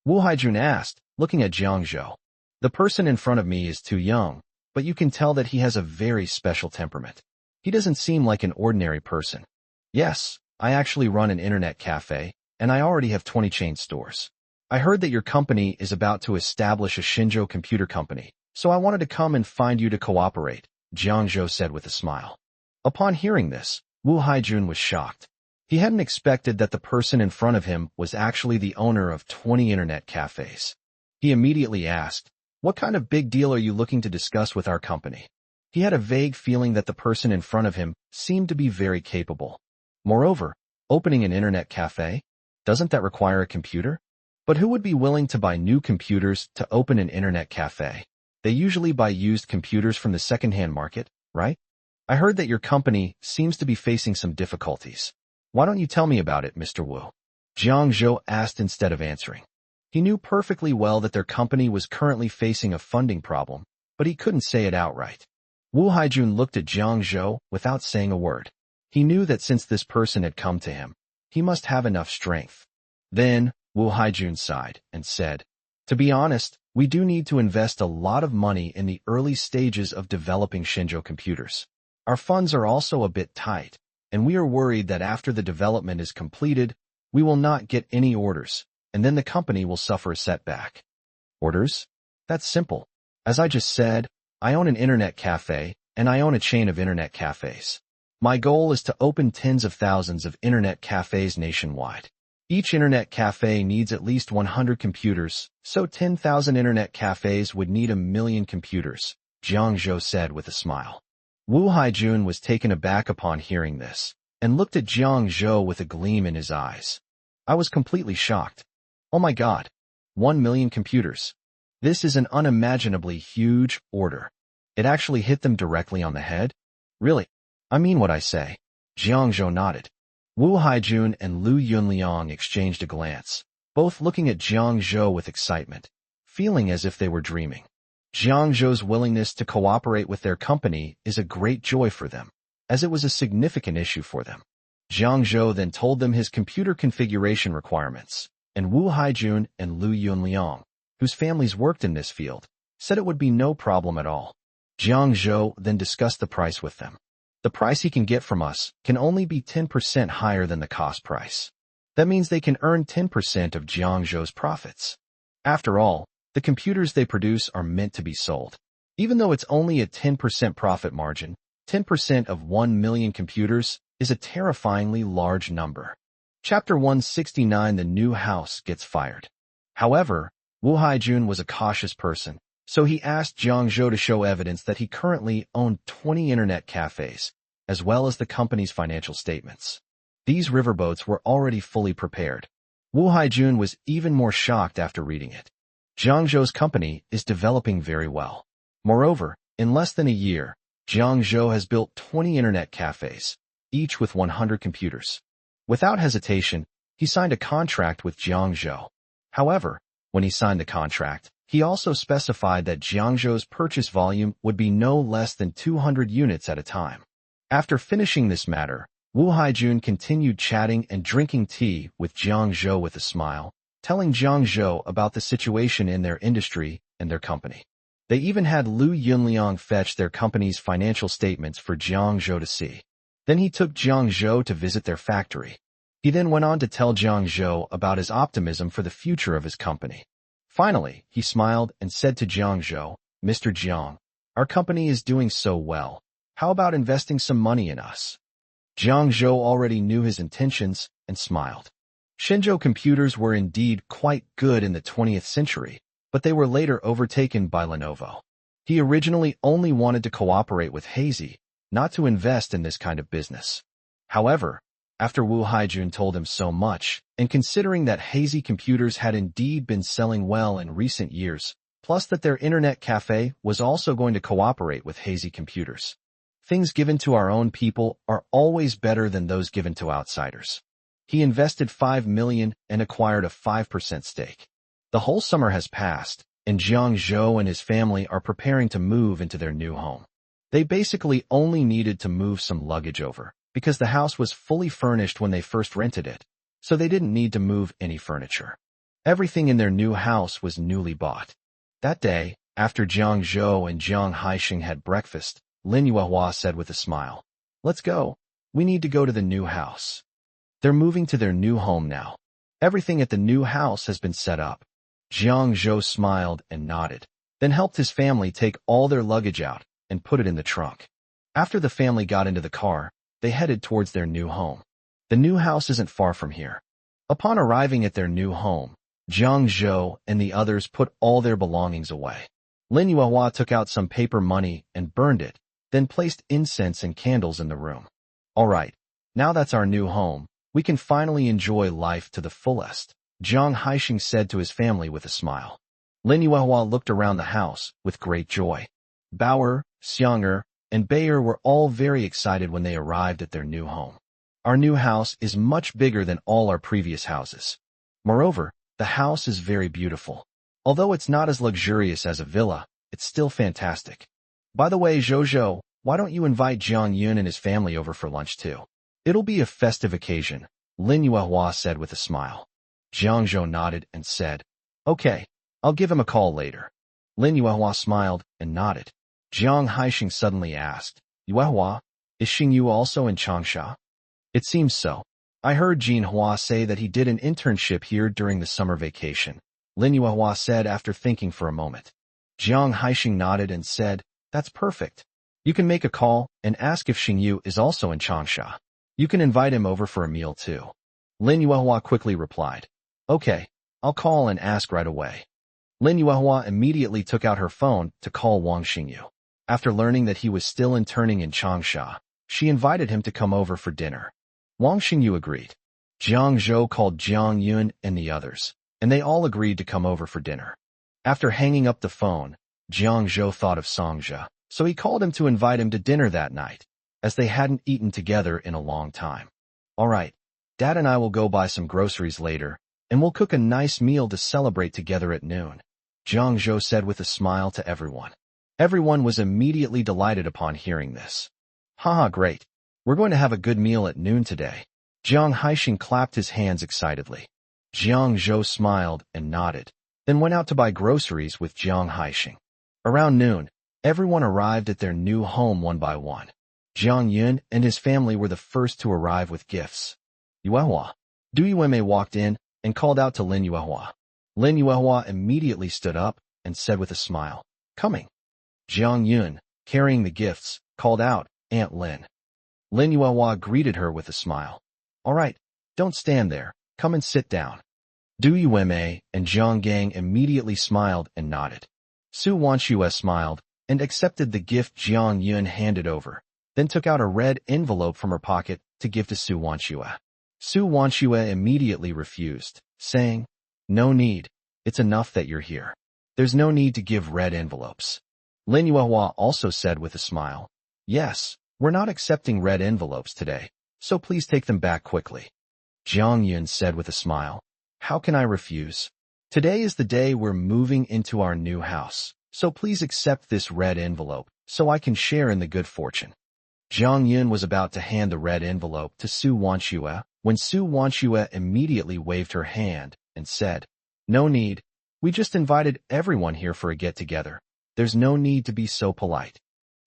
Wu Haijun asked, looking at Jiang Zhou. "The person in front of me is too young, but you can tell that he has a very special temperament. He doesn't seem like an ordinary person." "Yes, I actually run an internet cafe, and I already have 20 chain stores. I heard that your company is about to establish a Shenzhou computer company, so I wanted to come and find you to cooperate," Jiang Zhou said with a smile. Upon hearing this, Wu Haijun was shocked. He hadn't expected that the person in front of him was actually the owner of 20 internet cafes. He immediately asked, "What kind of big deal are you looking to discuss with our company?" He had a vague feeling that the person in front of him seemed to be very capable. Moreover, opening an internet cafe? Doesn't that require a computer? But who would be willing to buy new computers to open an internet cafe? They usually buy used computers from the second-hand market, right? "I heard that your company seems to be facing some difficulties. Why don't you tell me about it, Mr. Wu?" Jiang Zhou asked instead of answering. He knew perfectly well that their company was currently facing a funding problem, but he couldn't say it outright. Wu Haijun looked at Jiang Zhou without saying a word. He knew that since this person had come to him, he must have enough strength. Then, Wu Haijun sighed and said, "To be honest, we do need to invest a lot of money in the early stages of developing Shenzhou computers. Our funds are also a bit tight, and we are worried that after the development is completed, we will not get any orders, and then the company will suffer a setback." "Orders? That's simple. As I just said, I own an internet cafe, and I own a chain of internet cafes. My goal is to open tens of thousands of internet cafes nationwide. Each internet cafe needs at least 100 computers, so 10,000 internet cafes would need 1,000,000 computers," Jiang Zhou said with a smile. Wu Haijun was taken aback upon hearing this, and looked at Jiang Zhou with a gleam in his eyes. "I was completely shocked. Oh my God! 1,000,000 computers. This is an unimaginably huge order. It actually hit them directly on the head? Really? I mean what I say." Jiang Zhou nodded. Wu Haijun and Lu Yunliang exchanged a glance, both looking at Jiang Zhou with excitement, feeling as if they were dreaming. Jiang Zhou's willingness to cooperate with their company is a great joy for them, as it was a significant issue for them. Jiang Zhou then told them his computer configuration requirements, and Wu Haijun and Lu Yunliang, whose families worked in this field, said it would be no problem at all. Jiang Zhou then discussed the price with them. "The price he can get from us can only be 10% higher than the cost price. That means they can earn 10% of Jiang Zhou's profits. After all, the computers they produce are meant to be sold. Even though it's only a 10% profit margin, 10% of 1 million computers is a terrifyingly large number. Chapter 169: The New House Gets Fired. However, Wu Haijun was a cautious person, so he asked Jiang Zhou to show evidence that he currently owned 20 internet cafes, as well as the company's financial statements. These riverboats were already fully prepared. Wu Haijun was even more shocked after reading it. Jiang Zhou's company is developing very well. Moreover, in less than a year, Jiang Zhou has built 20 internet cafes, each with 100 computers. Without hesitation, he signed a contract with Jiang Zhou. However, when he signed the contract, he also specified that Jiang Zhou's purchase volume would be no less than 200 units at a time. After finishing this matter, Wu Haijun continued chatting and drinking tea with Jiang Zhou with a smile, telling Jiang Zhou about the situation in their industry and their company. They even had Lu Yunliang fetch their company's financial statements for Jiang Zhou to see. Then he took Jiang Zhou to visit their factory. He then went on to tell Jiang Zhou about his optimism for the future of his company. Finally, he smiled and said to Jiang Zhou, "Mr. Jiang, our company is doing so well. How about investing some money in us?" Jiang Zhou already knew his intentions and smiled. Shenzhou computers were indeed quite good in the 20th century, but they were later overtaken by Lenovo. He originally only wanted to cooperate with Hazy, not to invest in this kind of business. However, after Wu Haijun told him so much, and considering that Hazy computers had indeed been selling well in recent years, plus that their internet cafe was also going to cooperate with Hazy computers, things given to our own people are always better than those given to outsiders. He invested 5 million and acquired a 5% stake. The whole summer has passed, and Jiang Zhou and his family are preparing to move into their new home. They basically only needed to move some luggage over, because the house was fully furnished when they first rented it, so they didn't need to move any furniture. Everything in their new house was newly bought. That day, after Jiang Zhou and Jiang Haixing had breakfast, Lin Yuehua said with a smile, "Let's go. We need to go to the new house." They're moving to their new home now. Everything at the new house has been set up. Jiang Zhou smiled and nodded, then helped his family take all their luggage out and put it in the trunk. After the family got into the car, they headed towards their new home. The new house isn't far from here. Upon arriving at their new home, Jiang Zhou and the others put all their belongings away. Lin Yuehua took out some paper money and burned it, then placed incense and candles in the room. "All right, now that's our new home, we can finally enjoy life to the fullest," Jiang Haixing said to his family with a smile. Lin Yuehua looked around the house with great joy. Bauer, Xianger, and Bayer were all very excited when they arrived at their new home. "Our new house is much bigger than all our previous houses. Moreover, the house is very beautiful. Although it's not as luxurious as a villa, it's still fantastic. By the way, Zhou, why don't you invite Jiang Yun and his family over for lunch too? It'll be a festive occasion," Lin Yuehua said with a smile. Jiang Zhou nodded and said, "Okay, I'll give him a call later." Lin Yuehua smiled and nodded. Jiang Haixing suddenly asked, "Yuehua, is Xingyu also in Changsha?" "It seems so. I heard Jin Hua say that he did an internship here during the summer vacation," Lin Yuehua said after thinking for a moment. Jiang Haixing nodded and said, "That's perfect. You can make a call and ask if Xingyu is also in Changsha. You can invite him over for a meal too." Lin Yuehua quickly replied, "Okay, I'll call and ask right away." Lin Yuehua immediately took out her phone to call Wang Xingyu. After learning that he was still interning in Changsha, she invited him to come over for dinner. Wang Xingyu agreed. Jiang Zhou called Jiang Yun and the others, and they all agreed to come over for dinner. After hanging up the phone, Jiang Zhou thought of Songja, so he called him to invite him to dinner that night, as they hadn't eaten together in a long time. "All right, Dad and I will go buy some groceries later, and we'll cook a nice meal to celebrate together at noon," Jiang Zhou said with a smile to everyone. Everyone was immediately delighted upon hearing this. "Haha, great. We're going to have a good meal at noon today." Jiang Haixing clapped his hands excitedly. Jiang Zhou smiled and nodded, then went out to buy groceries with Jiang Haixing. Around noon, everyone arrived at their new home one by one. Jiang Yun and his family were the first to arrive with gifts. "Yuehua." Du Yueme walked in and called out to Lin Yuehua. Lin Yuehua immediately stood up and said with a smile, "Coming." Jiang Yun, carrying the gifts, called out, "Aunt Lin." Lin Yuehua greeted her with a smile. "All right, don't stand there. Come and sit down." Du Yueme and Zhang Gang immediately smiled and nodded. Su Wanxue smiled and accepted the gift Jiang Yun handed over, then took out a red envelope from her pocket to give to Su Wanxue. Su Wanxue immediately refused, saying, "No need. It's enough that you're here. There's no need to give red envelopes." Lin Yuehua also said with a smile, "Yes, we're not accepting red envelopes today, so please take them back quickly." Jiang Yun said with a smile, "How can I refuse? Today is the day we're moving into our new house, so please accept this red envelope so I can share in the good fortune." Jiang Yun was about to hand the red envelope to Su Wanxue when Su Wanxue immediately waved her hand and said, "No need. We just invited everyone here for a get-together. There's no need to be so polite."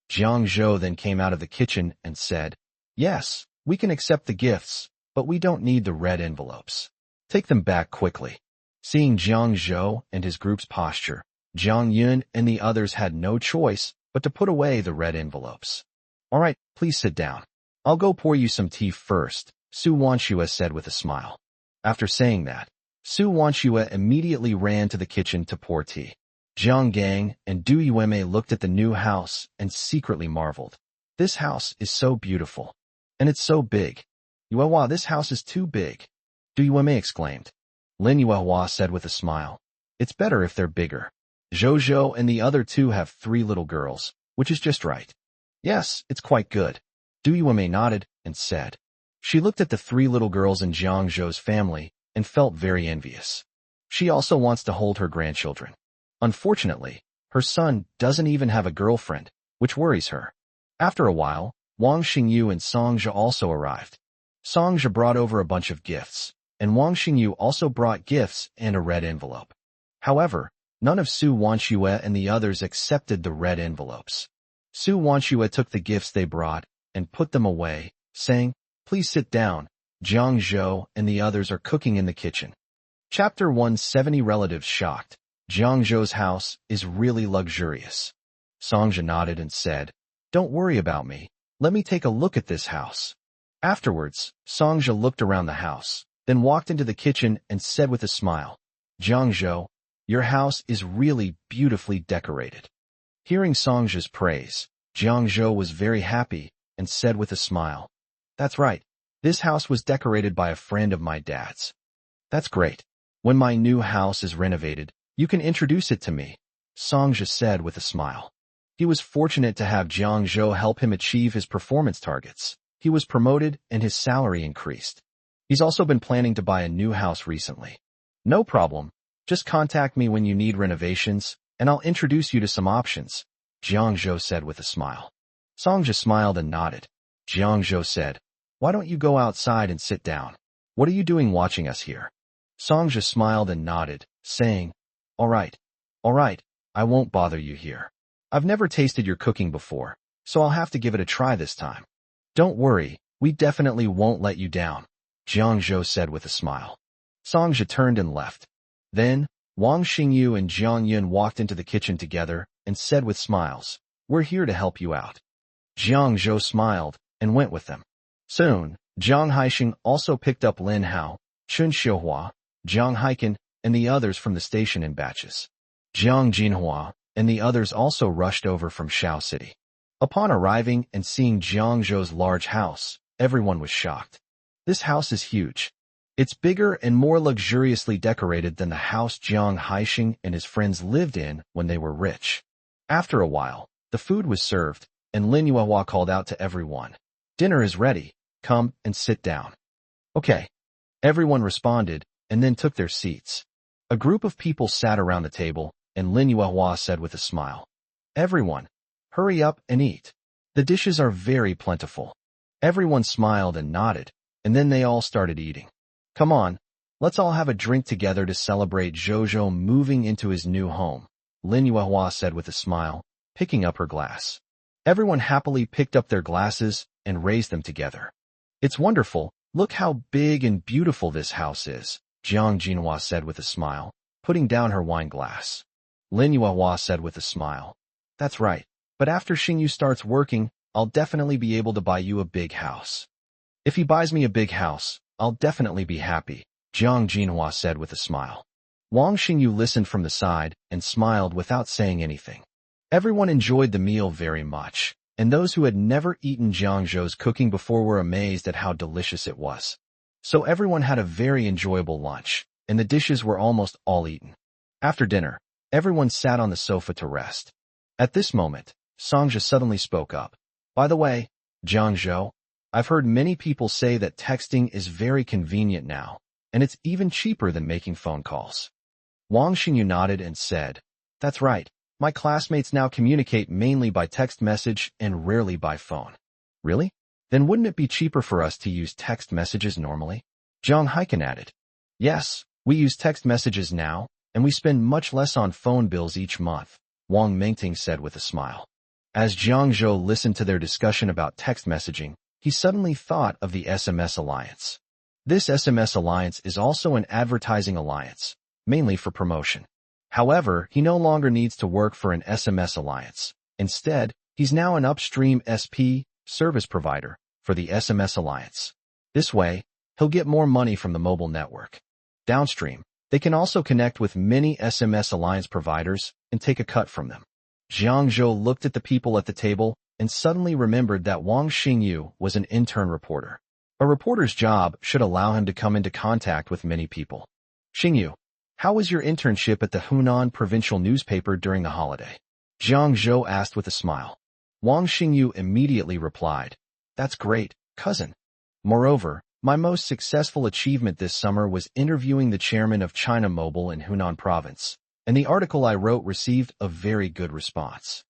Jiang Zhou then came out of the kitchen and said, "Yes, we can accept the gifts, but we don't need the red envelopes. Take them back quickly." Seeing Jiang Zhou and his group's posture, Jiang Yun and the others had no choice but to put away the red envelopes. "All right, please sit down. I'll go pour you some tea first," Su Wanxue said with a smile. After saying that, Su Wanxue immediately ran to the kitchen to pour tea. Zhang Gang and Du Yueme looked at the new house and secretly marveled. "This house is so beautiful. And it's so big. Yuehua, this house is too big," Du Yueme exclaimed. Lin Yuehua said with a smile, "It's better if they're bigger. Zhou and the other two have 3 little girls, which is just right." "Yes, it's quite good." Du Yueme nodded and said. She looked at the 3 little girls in Jiang Zhou's family and felt very envious. She also wants to hold her grandchildren. Unfortunately, her son doesn't even have a girlfriend, which worries her. After a while, Wang Xingyu and Songzhe also arrived. Songzhe brought over a bunch of gifts, and Wang Xingyu also brought gifts and a red envelope. However, none of Su Wanxue and the others accepted the red envelopes. Su Wanxue took the gifts they brought and put them away, saying, "Please sit down. Jiang Zhou and the others are cooking in the kitchen." Chapter 170 Relatives shocked. Jiang Zhou's house is really luxurious. Songzhe nodded and said, "Don't worry about me. Let me take a look at this house." Afterwards, Songzhe looked around the house, then walked into the kitchen and said with a smile, "Jiang Zhou, your house is really beautifully decorated." Hearing Songzhe's praise, Jiang Zhou was very happy and said with a smile, "That's right. This house was decorated by a friend of my dad's." "That's great. When my new house is renovated, you can introduce it to me," Songzhe said with a smile. He was fortunate to have Jiang Zhou help him achieve his performance targets. He was promoted and his salary increased. He's also been planning to buy a new house recently. "No problem. Just contact me when you need renovations, and I'll introduce you to some options," Jiang Zhou said with a smile. Songzhe smiled and nodded. Jiang Zhou said, "Why don't you go outside and sit down? What are you doing watching us here?" Songzhe smiled and nodded, saying, All right, I won't bother you here. I've never tasted your cooking before, so I'll have to give it a try this time." "Don't worry, we definitely won't let you down," Jiang Zhou said with a smile. Songzhe turned and left. Then, Wang Xingyu and Jiang Yun walked into the kitchen together and said with smiles, "We're here to help you out." Jiang Zhou smiled and went with them. Soon, Zhang Haixing also picked up Lin Hao, Chun Xiuhua, Zhang Haiken, and the others from the station in batches. Jiang Jinhua and the others also rushed over from Shao City. Upon arriving and seeing Jiang Zhou's large house, everyone was shocked. This house is huge. It's bigger and more luxuriously decorated than the house Jiang Haixing and his friends lived in when they were rich. After a while, the food was served, and Lin Yuehua called out to everyone, "Dinner is ready. Come and sit down." "Okay." Everyone responded and then took their seats. A group of people sat around the table, and Lin Yuehua said with a smile, "Everyone, hurry up and eat. The dishes are very plentiful." Everyone smiled and nodded, and then they all started eating. "Come on, let's all have a drink together to celebrate Zhou moving into his new home," Lin Yuehua said with a smile, picking up her glass. Everyone happily picked up their glasses and raised them together. "It's wonderful. Look how big and beautiful this house is," Jiang Jinhua said with a smile, putting down her wine glass. Lin Yuehua said with a smile, "That's right. but after Xingyu starts working, I'll definitely be able to buy you a big house. If he buys me a big house, I'll definitely be happy, Jiang Jinhua said with a smile. Wang Xingyu listened from the side and smiled without saying anything. Everyone enjoyed the meal very much, and those who had never eaten Jiang Zhou's cooking before were amazed at how delicious it was. So everyone had a very enjoyable lunch, and the dishes were almost all eaten. After dinner, everyone sat on the sofa to rest. At this moment, Songja suddenly spoke up. By the way, Jiang Zhou, I've heard many people say that texting is very convenient now, and it's even cheaper than making phone calls. Wang Xingyu nodded and said, That's right. My classmates now communicate mainly by text message and rarely by phone. Really? Then wouldn't it be cheaper for us to use text messages normally? Zhang Haiken added. Yes, we use text messages now, and we spend much less on phone bills each month, Wang Mingting said with a smile. As Jiang Zhou listened to their discussion about text messaging, he suddenly thought of the SMS Alliance. This SMS Alliance is also an advertising alliance, mainly for promotion. However, he no longer needs to work for an SMS Alliance. Instead, he's now an upstream SP, service provider, for the SMS Alliance. This way, he'll get more money from the mobile network. Downstream, they can also connect with many SMS Alliance providers and take a cut from them. Jiang Zhou looked at the people at the table and suddenly remembered that Wang Xingyu was an intern reporter. A reporter's job should allow him to come into contact with many people. Xingyu, how was your internship at the Hunan provincial newspaper during the holiday? Jiang Zhou asked with a smile. Wang Xingyu immediately replied, That's great, cousin. Moreover, my most successful achievement this summer was interviewing the chairman of China Mobile in Hunan province, and the article I wrote received a very good response.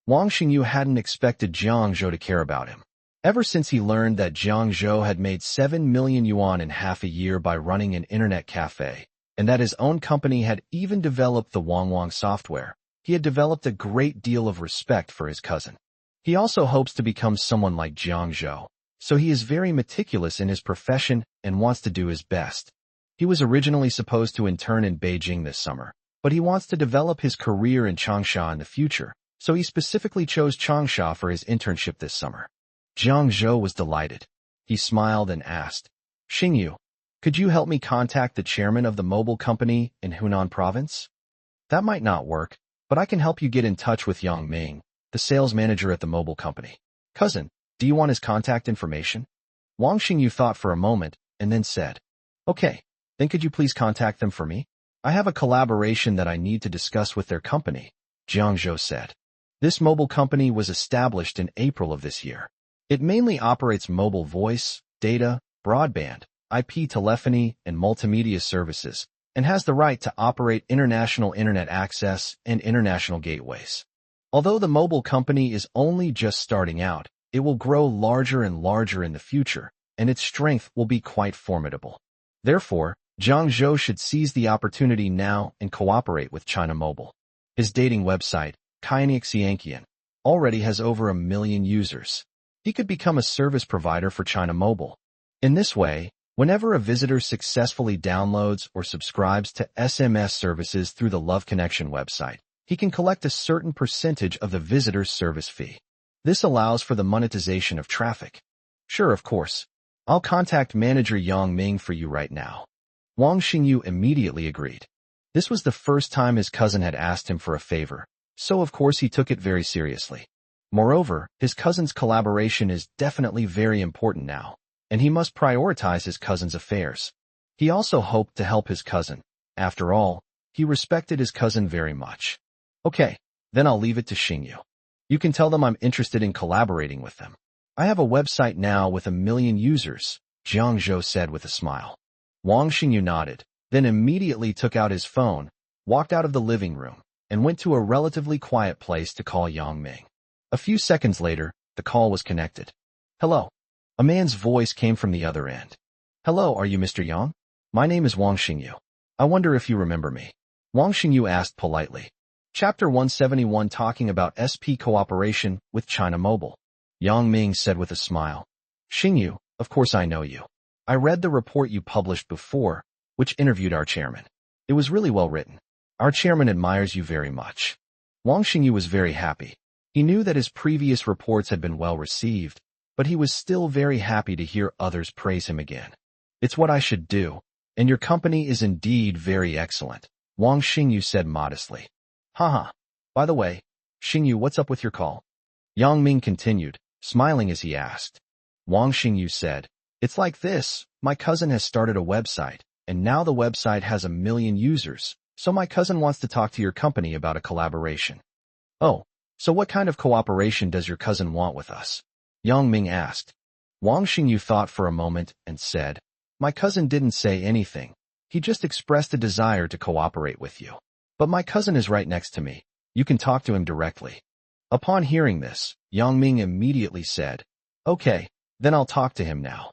Wang Xingyu hadn't expected Jiang Zhou to care about him. Ever since he learned that Jiang Zhou had made 7 million yuan in half a year by running an internet cafe, and that his own company had even developed the Wang software, he had developed a great deal of respect for his cousin. He also hopes to become someone like Jiang Zhou, so he is very meticulous in his profession and wants to do his best. He was originally supposed to intern in Beijing this summer, but he wants to develop his career in Changsha in the future, so he specifically chose Changsha for his internship this summer. Jiang Zhou was delighted. He smiled and asked, Xingyu, could you help me contact the chairman of the mobile company in Hunan province? That might not work, but I can help you get in touch with Yang Ming, the sales manager at the mobile company. Cousin, do you want his contact information? Wang Xingyu thought for a moment and then said, Okay, then could you please contact them for me? I have a collaboration that I need to discuss with their company, Jiang Zhou said. This mobile company was established in April of this year. It mainly operates mobile voice, data, broadband, IP telephony, and multimedia services, and has the right to operate international internet access and international gateways. Although the mobile company is only just starting out, it will grow larger and larger in the future, and its strength will be quite formidable. Therefore, Jiang Zhou should seize the opportunity now and cooperate with China Mobile. His dating website, Kainixiankian, already has over 1 million users. He could become a service provider for China Mobile. In this way, whenever a visitor successfully downloads or subscribes to SMS services through the Love Connection website, he can collect a certain percentage of the visitor's service fee. This allows for the monetization of traffic. Sure, of course. I'll contact manager Yang Ming for you right now. Wang Xingyu immediately agreed. This was the first time his cousin had asked him for a favor, so of course he took it very seriously. Moreover, his cousin's collaboration is definitely very important now, and he must prioritize his cousin's affairs. He also hoped to help his cousin. After all, he respected his cousin very much. Okay, then I'll leave it to Xingyu. You can tell them I'm interested in collaborating with them. I have a website now with 1 million users, Jiang Zhou said with a smile. Wang Xingyu nodded, then immediately took out his phone, walked out of the living room, and went to a relatively quiet place to call Yang Ming. A few seconds later, the call was connected. Hello. A man's voice came from the other end. Hello, are you Mr. Yang? My name is Wang Xingyu. I wonder if you remember me. Wang Xingyu asked politely. Chapter 171 talking about SP cooperation with China Mobile. Yang Ming said with a smile. Xingyu, of course I know you. I read the report you published before, which interviewed our chairman. It was really well written. Our chairman admires you very much. Wang Xingyu was very happy. He knew that his previous reports had been well received, but he was still very happy to hear others praise him again. It's what I should do, and your company is indeed very excellent, Wang Xingyu said modestly. Haha. By the way, Xingyu, what's up with your call? Yang Ming continued, smiling as he asked. Wang Xingyu said, it's like this, my cousin has started a website, and now the website has 1 million users, so my cousin wants to talk to your company about a collaboration. Oh, so what kind of cooperation does your cousin want with us? Yang Ming asked. Wang Xingyu thought for a moment and said, my cousin didn't say anything. He just expressed a desire to cooperate with you. But my cousin is right next to me. You can talk to him directly. Upon hearing this, Yang Ming immediately said, okay, then I'll talk to him now.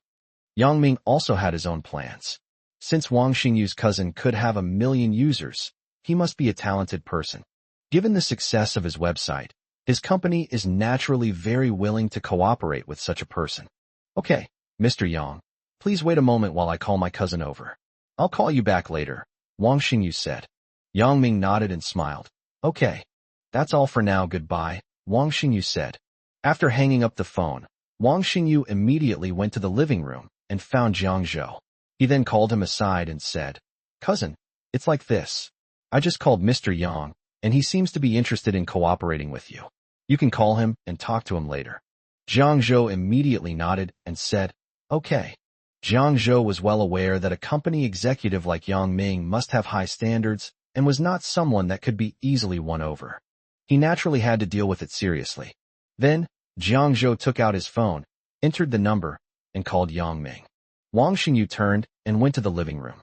Yang Ming also had his own plans. Since Wang Xingyu's cousin could have 1 million users, he must be a talented person. Given the success of his website, his company is naturally very willing to cooperate with such a person. Okay, Mr. Yang, please wait a moment while I call my cousin over. I'll call you back later, Wang Xingyu said. Yang Ming nodded and smiled. Okay. That's all for now, goodbye, Wang Xingyu said. After hanging up the phone, Wang Xingyu immediately went to the living room and found Jiang Zhou. He then called him aside and said, cousin, it's like this. I just called Mr. Yang, and he seems to be interested in cooperating with you. You can call him and talk to him later. Jiang Zhou immediately nodded and said, okay. Jiang Zhou was well aware that a company executive like Yang Ming must have high standards and was not someone that could be easily won over. He naturally had to deal with it seriously. Then, Jiang Zhou took out his phone, entered the number, and called Yang Ming. Wang Xingyu turned and went to the living room.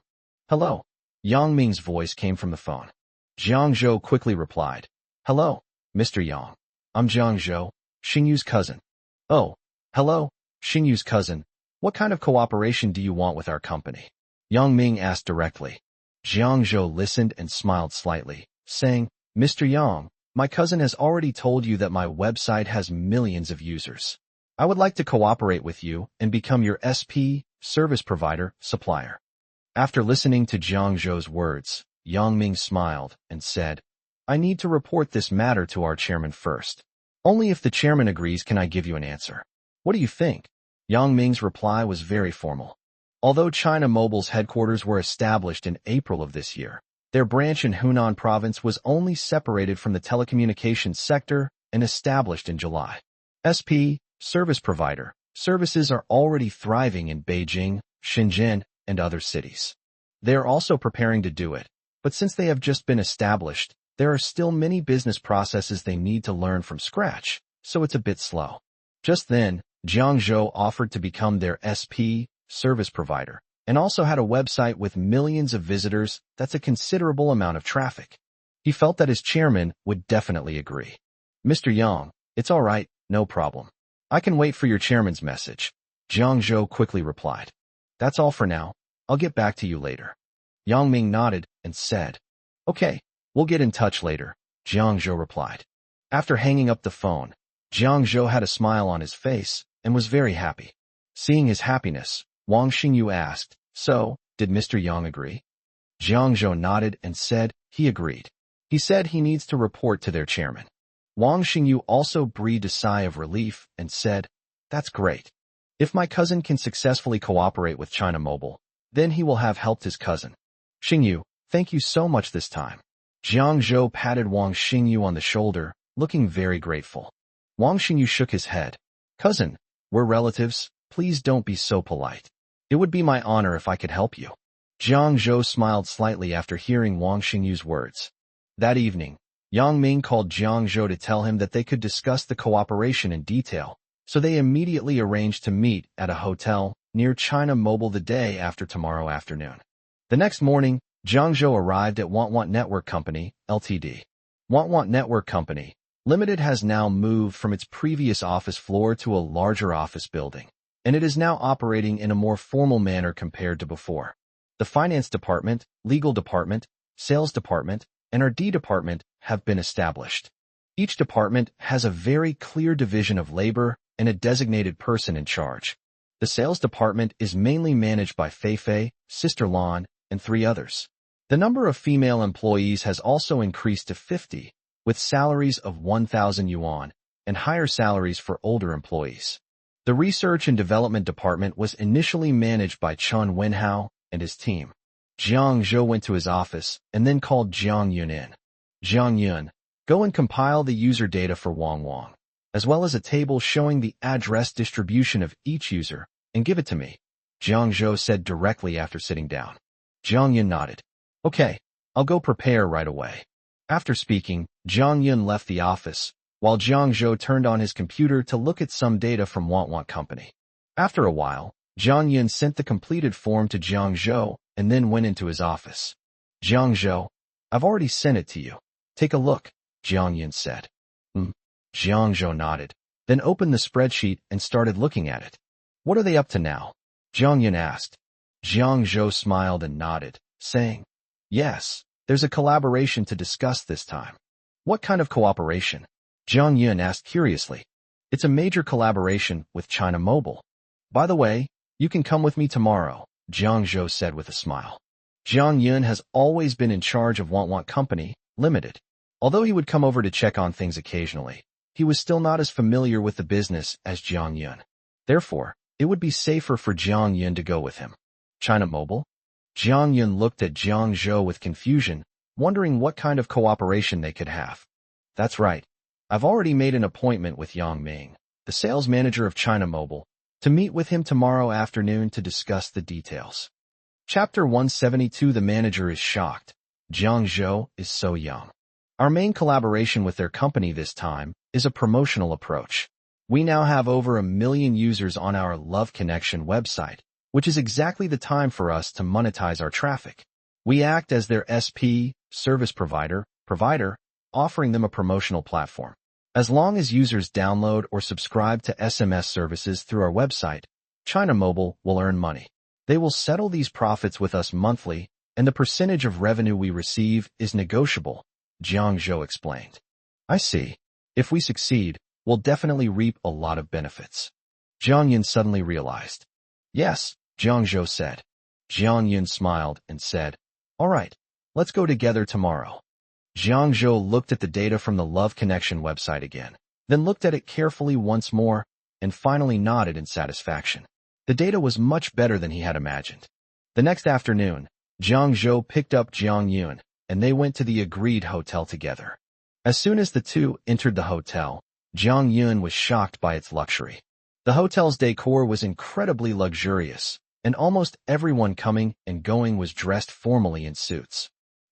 Hello. Yang Ming's voice came from the phone. Jiang Zhou quickly replied, hello, Mr. Yang. I'm Jiang Zhou, Xingyu's cousin. Oh, hello, Xingyu's cousin. What kind of cooperation do you want with our company? Yang Ming asked directly. Jiang Zhou listened and smiled slightly, saying, Mr. Yang, my cousin has already told you that my website has millions of users. I would like to cooperate with you and become your SP, service provider, supplier. After listening to Jiang Zhou's words, Yang Ming smiled and said, I need to report this matter to our chairman first. Only if the chairman agrees can I give you an answer. What do you think? Yang Ming's reply was very formal. Although China Mobile's headquarters were established in April of this year, their branch in Hunan province was only separated from the telecommunications sector and established in July. SP, service provider, services are already thriving in Beijing, Shenzhen, and other cities. They are also preparing to do it, but since they have just been established, there are still many business processes they need to learn from scratch, so it's a bit slow. Just then, Jiang Zhou offered to become their SP, service provider, and also had a website with millions of visitors. That's a considerable amount of traffic. He felt that his chairman would definitely agree. Mr. Yang, it's all right, no problem. I can wait for your chairman's message, Jiang Zhou quickly replied. That's all for now. I'll get back to you later. Yang Ming nodded and said, okay, we'll get in touch later, Jiang Zhou replied. After hanging up the phone, Jiang Zhou had a smile on his face and was very happy. Seeing his happiness, Wang Xingyu asked, so, did Mr. Yang agree? Jiang Zhou nodded and said he agreed. He said he needs to report to their chairman. Wang Xingyu also breathed a sigh of relief and said, that's great. If my cousin can successfully cooperate with China Mobile, then he will have helped his cousin. Xingyu, thank you so much this time. Jiang Zhou patted Wang Xingyu on the shoulder, looking very grateful. Wang Xingyu shook his head. Cousin, we're relatives, please don't be so polite. It would be my honor if I could help you. Jiang Zhou smiled slightly after hearing Wang Xingyu's words. That evening, Yang Ming called Jiang Zhou to tell him that they could discuss the cooperation in detail, so they immediately arranged to meet at a hotel near China Mobile the day after tomorrow afternoon. The next morning, Jiang Zhou arrived at Want Network Company, Ltd. Want Network Company, Limited has now moved from its previous office floor to a larger office building, and it is now operating in a more formal manner compared to before. The finance department, legal department, sales department, and R&D department have been established. Each department has a very clear division of labor and a designated person in charge. The sales department is mainly managed by Fei, Sister Lan, and 3 others. The number of female employees has also increased to 50, with salaries of 1,000 yuan, and higher salaries for older employees. The research and development department was initially managed by Chun Wenhao and his team. Jiang Zhou went to his office and then called Jiang Yun in. Jiang Yun, go and compile the user data for Wang Wang, as well as a table showing the address distribution of each user, and give it to me, Jiang Zhou said directly after sitting down. Jiang Yun nodded. Okay, I'll go prepare right away. After speaking, Jiang Yun left the office, while Jiang Zhou turned on his computer to look at some data from Wang Company. After a while, Jiang Yun sent the completed form to Jiang Zhou and then went into his office. Jiang Zhou, I've already sent it to you. Take a look, Jiang Yun said. Jiang Zhou nodded, then opened the spreadsheet and started looking at it. What are they up to now? Jiang Yun asked. Jiang Zhou smiled and nodded, saying, yes, there's a collaboration to discuss this time. What kind of cooperation? Jiang Yun asked curiously. It's a major collaboration with China Mobile. By the way, you can come with me tomorrow, Jiang Zhou said with a smile. Jiang Yun has always been in charge of Wang Company, Limited. Although he would come over to check on things occasionally, he was still not as familiar with the business as Jiang Yun. Therefore, it would be safer for Jiang Yun to go with him. China Mobile? Jiang Yun looked at Jiang Zhou with confusion, wondering what kind of cooperation they could have. That's right. I've already made an appointment with Yang Ming, the sales manager of China Mobile, to meet with him tomorrow afternoon to discuss the details. Chapter 172. The manager is shocked. Jiang Zhou is so young. Our main collaboration with their company this time is a promotional approach. We now have over 1 million users on our Love Connection website, which is exactly the time for us to monetize our traffic. We act as their SP, service provider, offering them a promotional platform. As long as users download or subscribe to SMS services through our website, China Mobile will earn money. They will settle these profits with us monthly, and the percentage of revenue we receive is negotiable, Jiang Zhou explained. I see. If we succeed, we'll definitely reap a lot of benefits. Jiang Yun suddenly realized. Yes, Jiang Zhou said. Jiang Yun smiled and said, all right, let's go together tomorrow. Jiang Zhou looked at the data from the Love Connection website again, then looked at it carefully once more, and finally nodded in satisfaction. The data was much better than he had imagined. The next afternoon, Jiang Zhou picked up Jiang Yun, and they went to the agreed hotel together. As soon as the two entered the hotel, Jiang Yun was shocked by its luxury. The hotel's decor was incredibly luxurious, and almost everyone coming and going was dressed formally in suits.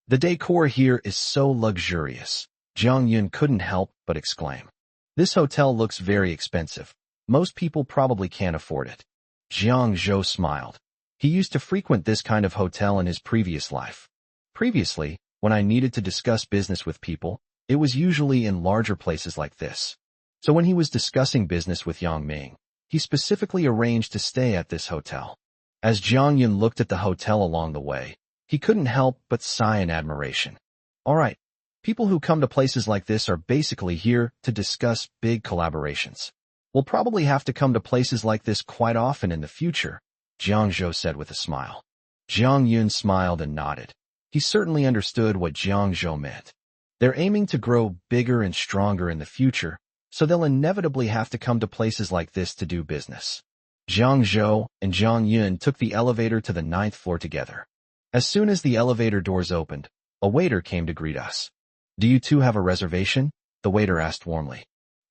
The decor here is so luxurious, Jiang Yun couldn't help but exclaim. This hotel looks very expensive. Most people probably can't afford it. Jiang Zhou smiled. He used to frequent this kind of hotel in his previous life. Previously, when I needed to discuss business with people, it was usually in larger places like this. So when he was discussing business with Yang Ming, he specifically arranged to stay at this hotel. As Jiang Yun looked at the hotel along the way, he couldn't help but sigh in admiration. All right, people who come to places like this are basically here to discuss big collaborations. We'll probably have to come to places like this quite often in the future, Jiang Zhou said with a smile. Jiang Yun smiled and nodded. He certainly understood what Jiang Zhou meant. They're aiming to grow bigger and stronger in the future, so they'll inevitably have to come to places like this to do business. Jiang Zhou and Jiang Yun took the elevator to the 9th floor together. As soon as the elevator doors opened, a waiter came to greet us. Do you two have a reservation? The waiter asked warmly.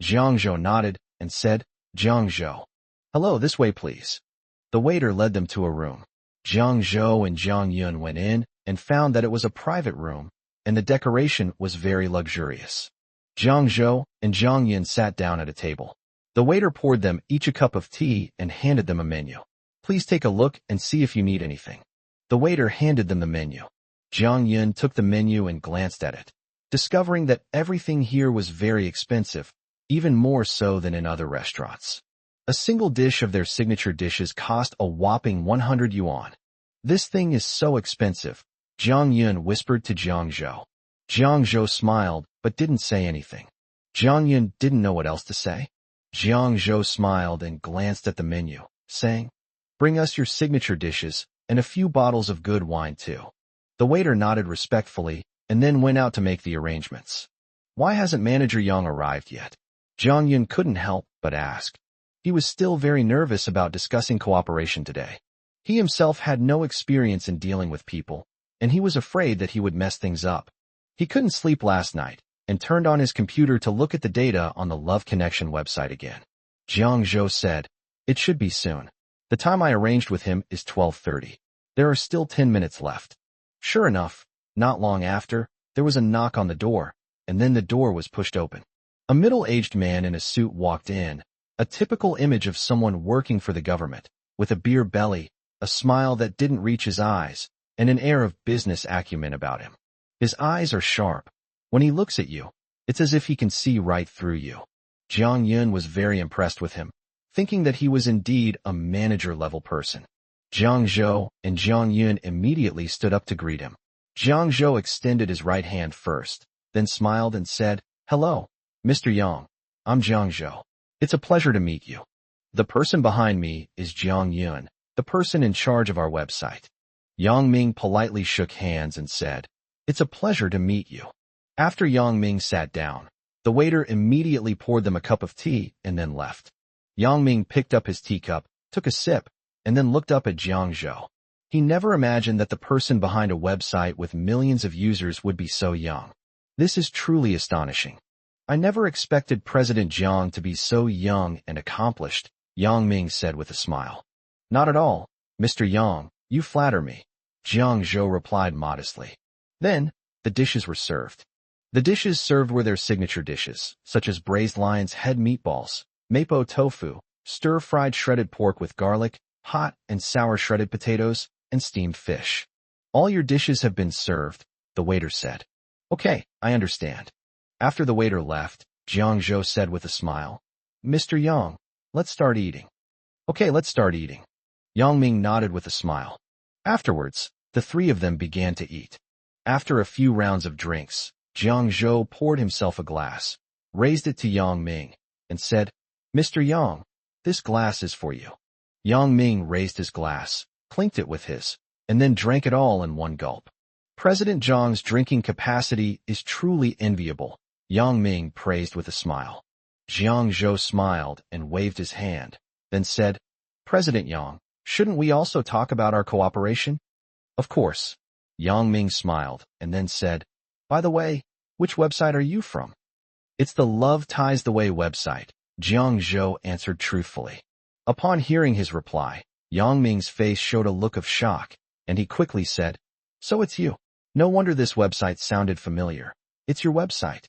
Jiang Zhou nodded and said, Jiang Zhou. Hello, this way please. The waiter led them to a room. Jiang Zhou and Jiang Yun went in and found that it was a private room, and the decoration was very luxurious. Jiang Zhou and Jiang Yun sat down at a table. The waiter poured them each a cup of tea and handed them a menu. Please take a look and see if you need anything. The waiter handed them the menu. Jiang Yun took the menu and glanced at it, discovering that everything here was very expensive, even more so than in other restaurants. A single dish of their signature dishes cost a whopping 100 yuan. This thing is so expensive, Jiang Yun whispered to Jiang Zhou. Jiang Zhou smiled but didn't say anything. Jiang Yun didn't know what else to say. Jiang Zhou smiled and glanced at the menu, saying, Bring us your signature dishes, and a few bottles of good wine too. The waiter nodded respectfully, and then went out to make the arrangements. Why hasn't Manager Yang arrived yet? Jiang Yun couldn't help but ask. He was still very nervous about discussing cooperation today. He himself had no experience in dealing with people, and he was afraid that he would mess things up. He couldn't sleep last night, and turned on his computer to look at the data on the Love Connection website again. Jiang Zhou said, "It should be soon. The time I arranged with him is 12:30. There are still 10 minutes left." Sure enough, not long after, there was a knock on the door, and then the door was pushed open. A middle-aged man in a suit walked in, a typical image of someone working for the government, with a beer belly, a smile that didn't reach his eyes, and an air of business acumen about him. His eyes are sharp. When he looks at you, it's as if he can see right through you. Jiang Yun was very impressed with him, thinking that he was indeed a manager-level person. Jiang Zhou and Jiang Yun immediately stood up to greet him. Jiang Zhou extended his right hand first, then smiled and said, "Hello, Mr. Yang. I'm Jiang Zhou. It's a pleasure to meet you. The person behind me is Jiang Yun, the person in charge of our website." Yang Ming politely shook hands and said, "It's a pleasure to meet you." After Yang Ming sat down, the waiter immediately poured them a cup of tea and then left. Yang Ming picked up his teacup, took a sip, and then looked up at Jiang Zhou. He never imagined that the person behind a website with millions of users would be so young. This is truly astonishing. "I never expected President Jiang to be so young and accomplished," Yang Ming said with a smile. "Not at all, Mr. Yang, you flatter me," Jiang Zhou replied modestly. Then, the dishes were served. The dishes served were their signature dishes, such as braised lion's head meatballs, mapo tofu, stir-fried shredded pork with garlic, hot and sour shredded potatoes, and steamed fish. "All your dishes have been served," the waiter said. "Okay, I understand." After the waiter left, Jiang Zhou said with a smile, "Mr. Yang, let's start eating." "Okay, let's start eating." Yang Ming nodded with a smile. Afterwards, the three of them began to eat. After a few rounds of drinks, Jiang Zhou poured himself a glass, raised it to Yang Ming, and said, "Mr. Yang, this glass is for you." Yang Ming raised his glass, clinked it with his, and then drank it all in one gulp. "President Jiang's drinking capacity is truly enviable," Yang Ming praised with a smile. Jiang Zhou smiled and waved his hand, then said, "President Yang, shouldn't we also talk about our cooperation?" "Of course." Yang Ming smiled and then said, "By the way, which website are you from?" "It's the Love Ties the Way website," Jiang Zhou answered truthfully. Upon hearing his reply, Yang Ming's face showed a look of shock, and he quickly said, "So it's you. No wonder this website sounded familiar. It's your website."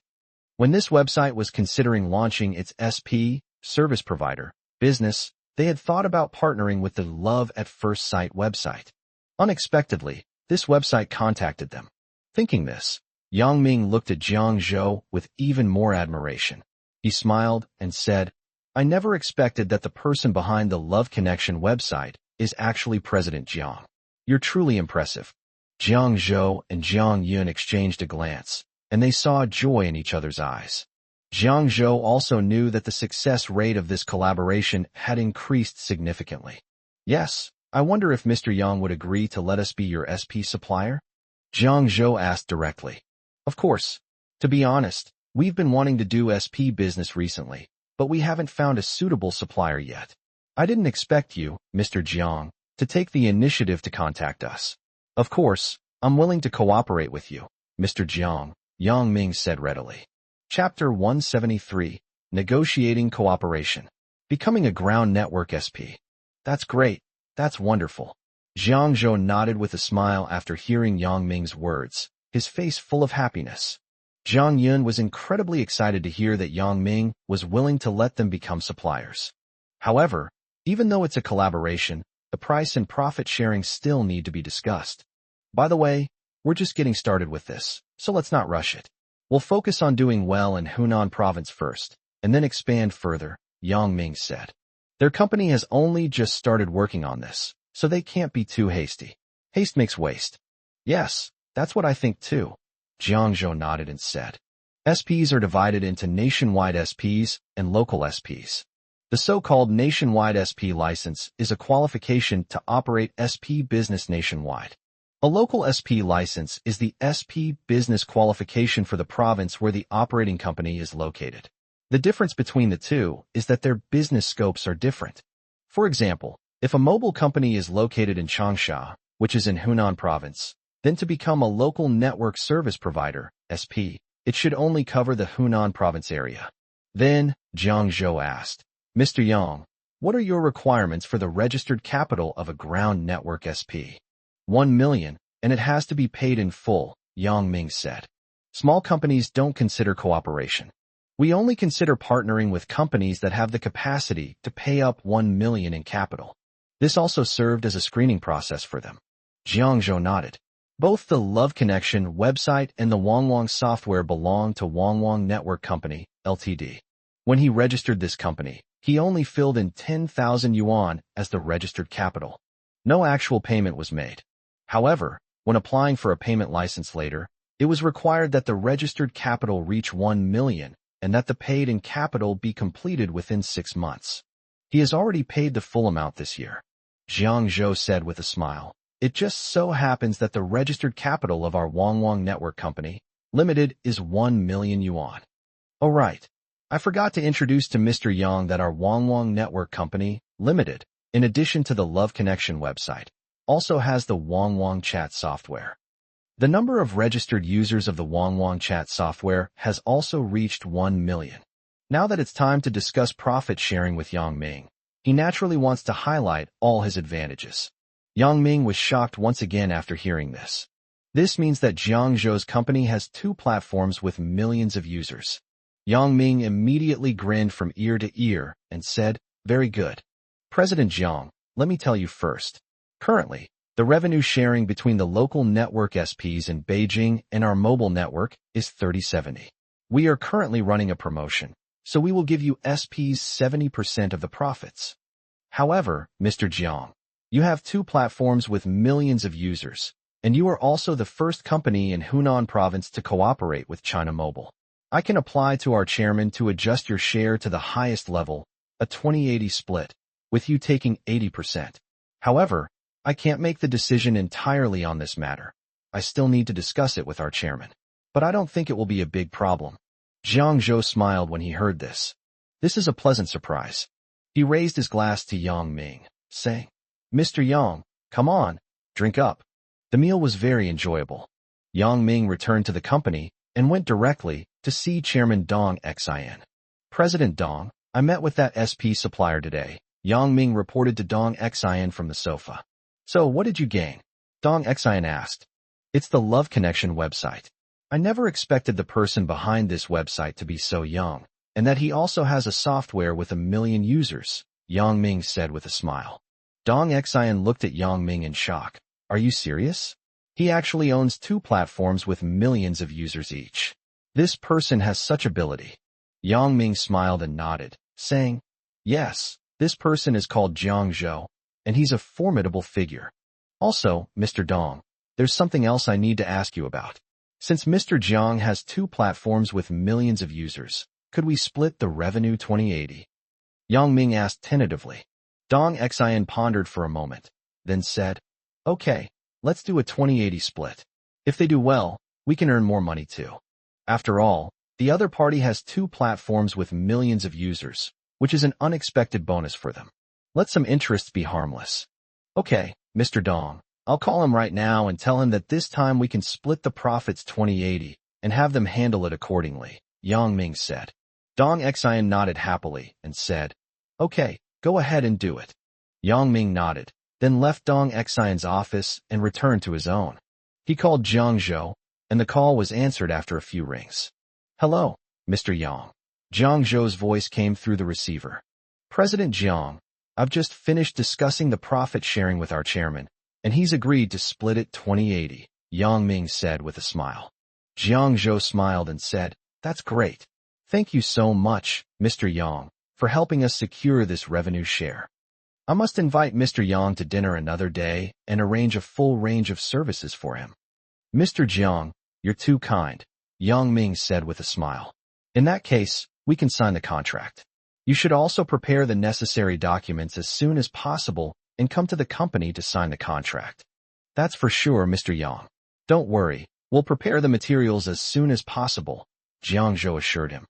When this website was considering launching its SP, service provider, business, they had thought about partnering with the Love at First Sight website. Unexpectedly, this website contacted them. Thinking this, Yang Ming looked at Jiang Zhou with even more admiration. He smiled and said, "I never expected that the person behind the Love Connection website is actually President Jiang. You're truly impressive." Jiang Zhou and Jiang Yun exchanged a glance, and they saw joy in each other's eyes. Jiang Zhou also knew that the success rate of this collaboration had increased significantly. "Yes, I wonder if Mr. Yang would agree to let us be your SP supplier?" Jiang Zhou asked directly. "Of course. To be honest, we've been wanting to do SP business recently, but we haven't found a suitable supplier yet. I didn't expect you, Mr. Jiang, to take the initiative to contact us. Of course, I'm willing to cooperate with you, Mr. Jiang," Yang Ming said readily. Chapter 173, Negotiating Cooperation. Becoming a ground network SP. "That's great. That's wonderful." Jiang Zhou nodded with a smile after hearing Yang Ming's words, his face full of happiness. Jiang Yun was incredibly excited to hear that Yang Ming was willing to let them become suppliers. However, even though it's a collaboration, the price and profit sharing still need to be discussed. "By the way, we're just getting started with this, so let's not rush it. We'll focus on doing well in Hunan province first, and then expand further," Yang Ming said. Their company has only just started working on this, so they can't be too hasty. Haste makes waste. "Yes, that's what I think too," Jiang Zhou nodded and said. SPs are divided into nationwide SPs and local SPs. The so-called nationwide SP license is a qualification to operate SP business nationwide. A local SP license is the SP business qualification for the province where the operating company is located. The difference between the two is that their business scopes are different. For example, if a mobile company is located in Changsha, which is in Hunan province, then to become a local network service provider, SP, it should only cover the Hunan province area. Then, Jiang Zhou asked, Mr. Yang, what are your requirements for the registered capital of a ground network SP? 1 million, and it has to be paid in full, Yang Ming said. Small companies don't consider cooperation. We only consider partnering with companies that have the capacity to pay up 1 million in capital. This also served as a screening process for them. Jiang Zhou nodded. Both the Love Connection website and the Wangwang software belong to Wangwang Network Company, Ltd. When he registered this company, he only filled in 10,000 yuan as the registered capital. No actual payment was made. However, when applying for a payment license later, it was required that the registered capital reach 1 million and that the paid-in capital be completed within 6 months. He has already paid the full amount this year. Jiang Zhou said with a smile. It just so happens that the registered capital of our Wangwang Network Company, Limited, is 1 million yuan. Oh right. I forgot to introduce to Mr. Yang that our Wangwang Network Company, Limited, in addition to the Love Connection website, also has the Wangwang Chat software. The number of registered users of the Wangwang Chat software has also reached 1 million. Now that it's time to discuss profit sharing with Yang Ming, he naturally wants to highlight all his advantages. Yang Ming was shocked once again after hearing this. This means that Jiang Zhou's company has 2 platforms with millions of users. Yang Ming immediately grinned from ear to ear and said, Very good. President Jiang, let me tell you first. Currently, the revenue sharing between the local network SPs in Beijing and our mobile network is 30-70. We are currently running a promotion, so we will give you SPs 70% of the profits. However, Mr. Jiang, you have 2 platforms with millions of users, and you are also the first company in Hunan province to cooperate with China Mobile. I can apply to our chairman to adjust your share to the highest level, a 20-80 split, with you taking 80%. However, I can't make the decision entirely on this matter. I still need to discuss it with our chairman. But I don't think it will be a big problem. Jiang Zhou smiled when he heard this. This is a pleasant surprise. He raised his glass to Yang Ming, saying, Mr. Yang, come on, drink up. The meal was very enjoyable. Yang Ming returned to the company and went directly to see Chairman Dong Xin. President Dong, I met with that SP supplier today, Yang Ming reported to Dong Xin from the sofa. So what did you gain? Dong Xin asked. It's the Love Connection website. I never expected the person behind this website to be so young, and that he also has a software with 1 million users, Yang Ming said with a smile. Dong Xin looked at Yang Ming in shock. Are you serious? He actually owns 2 platforms with millions of users each. This person has such ability. Yang Ming smiled and nodded, saying, Yes, this person is called Jiang Zhou, and he's a formidable figure. Also, Mr. Dong, there's something else I need to ask you about. Since Mr. Jiang has 2 platforms with millions of users, could we split the revenue 20-80? Yang Ming asked tentatively. Dong Xin pondered for a moment, then said, Okay, let's do a 20-80 split. If they do well, we can earn more money too. After all, the other party has 2 platforms with millions of users, which is an unexpected bonus for them. Let some interests be harmless. Okay, Mr. Dong, I'll call him right now and tell him that this time we can split the profits 20-80 and have them handle it accordingly, Yang Ming said. Dong Xin nodded happily and said, Okay, go ahead and do it. Yang Ming nodded, then left Dong Xin's office and returned to his own. He called Jiang Zhou, and the call was answered after a few rings. Hello, Mr. Yang. Jiang Zhou's voice came through the receiver. President Jiang, I've just finished discussing the profit sharing with our chairman, and he's agreed to split it 20-80, Yang Ming said with a smile. Jiang Zhou smiled and said, That's great. Thank you so much, Mr. Yang, for helping us secure this revenue share. I must invite Mr. Yang to dinner another day and arrange a full range of services for him. Mr. Jiang, you're too kind, Yang Ming said with a smile. In that case, we can sign the contract. You should also prepare the necessary documents as soon as possible and come to the company to sign the contract. That's for sure, Mr. Yang. Don't worry, we'll prepare the materials as soon as possible, Jiang Zhou assured him.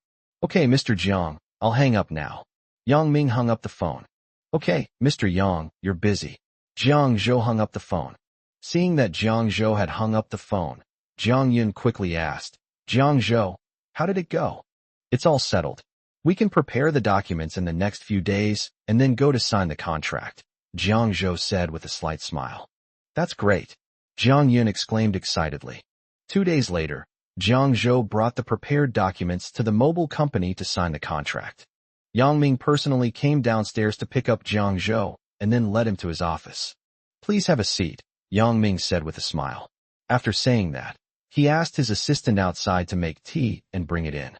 Okay, Mr. Jiang, I'll hang up now. Yang Ming hung up the phone. Okay, Mr. Yang, you're busy. Jiang Zhou hung up the phone. Seeing that Jiang Zhou had hung up the phone, Jiang Yun quickly asked, Jiang Zhou, how did it go? It's all settled. We can prepare the documents in the next few days and then go to sign the contract, Jiang Zhou said with a slight smile. That's great, Jiang Yun exclaimed excitedly. 2 days later, Jiang Zhou brought the prepared documents to the mobile company to sign the contract. Yang Ming personally came downstairs to pick up Jiang Zhou and then led him to his office. Please have a seat, Yang Ming said with a smile. After saying that, he asked his assistant outside to make tea and bring it in.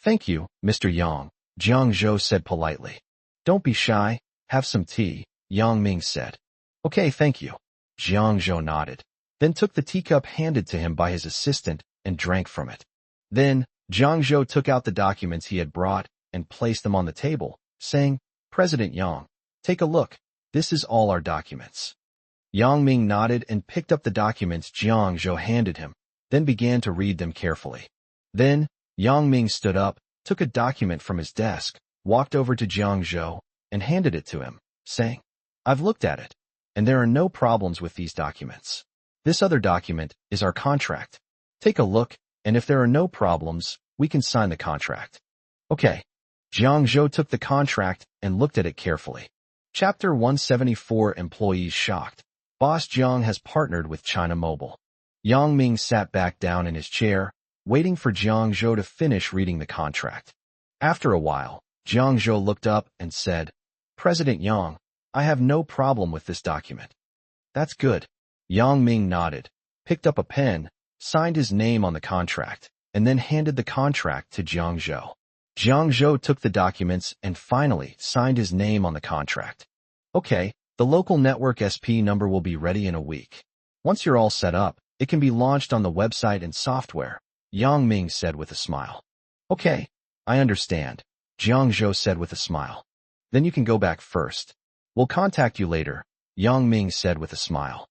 Thank you, Mr. Yang, Jiang Zhou said politely. Don't be shy, have some tea, Yang Ming said. Okay, thank you. Jiang Zhou nodded, then took the teacup handed to him by his assistant and drank from it. Then, Jiang Zhou took out the documents he had brought and placed them on the table, saying, President Yang, take a look, this is all our documents. Yang Ming nodded and picked up the documents Jiang Zhou handed him, then began to read them carefully. Then, Yang Ming stood up, took a document from his desk, walked over to Jiang Zhou, and handed it to him, saying, I've looked at it, and there are no problems with these documents. This other document is our contract. Take a look, and if there are no problems, we can sign the contract. Okay. Jiang Zhou took the contract and looked at it carefully. Chapter 174 Employees Shocked. Boss Jiang has partnered with China Mobile. Yang Ming sat back down in his chair, waiting for Jiang Zhou to finish reading the contract. After a while, Jiang Zhou looked up and said, President Yang, I have no problem with this document. That's good. Yang Ming nodded, picked up a pen, signed his name on the contract, and then handed the contract to Jiang Zhou. Jiang Zhou took the documents and finally signed his name on the contract. Okay, the local network SP number will be ready in a week. Once you're all set up, it can be launched on the website and software, Yang Ming said with a smile. Okay, I understand, Jiang Zhou said with a smile. Then you can go back first. We'll contact you later, Yang Ming said with a smile.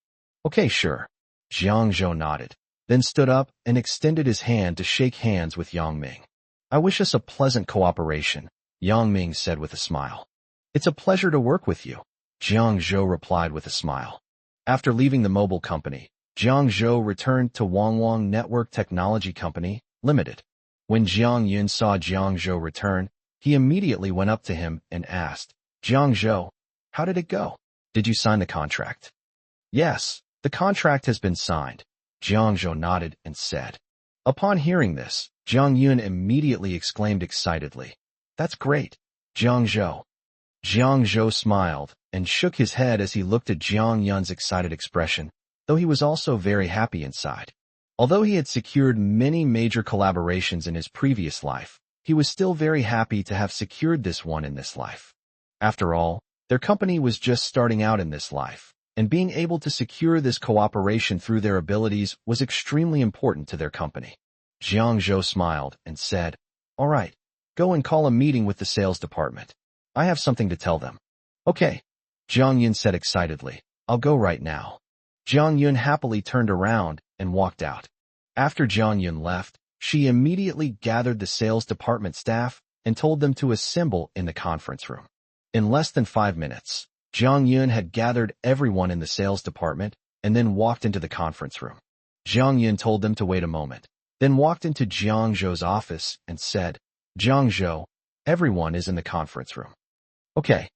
Okay, sure. Jiang Zhou nodded, then stood up and extended his hand to shake hands with Yang Ming. I wish us a pleasant cooperation, Yang Ming said with a smile. It's a pleasure to work with you, Jiang Zhou replied with a smile. After leaving the mobile company, Jiang Zhou returned to Wangwang Network Technology Company, Limited. When Jiang Yun saw Jiang Zhou return, he immediately went up to him and asked, Jiang Zhou, how did it go? Did you sign the contract? Yes, the contract has been signed, Jiang Zhou nodded and said. Upon hearing this, Jiang Yun immediately exclaimed excitedly, That's great, Jiang Zhou. Jiang Zhou smiled and shook his head as he looked at Jiang Yun's excited expression, though he was also very happy inside. Although he had secured many major collaborations in his previous life, he was still very happy to have secured this one in this life. After all, their company was just starting out in this life, and being able to secure this cooperation through their abilities was extremely important to their company. Jiang Zhou smiled and said, All right, go and call a meeting with the sales department. I have something to tell them. Okay, Jiang Yun said excitedly. I'll go right now. Jiang Yun happily turned around and walked out. After Jiang Yun left, she immediately gathered the sales department staff and told them to assemble in the conference room. In less than 5 minutes, Jiang Yun had gathered everyone in the sales department and then walked into the conference room. Jiang Yun told them to wait a moment, then walked into Jiang Zhou's office and said, Jiang Zhou, everyone is in the conference room. Okay.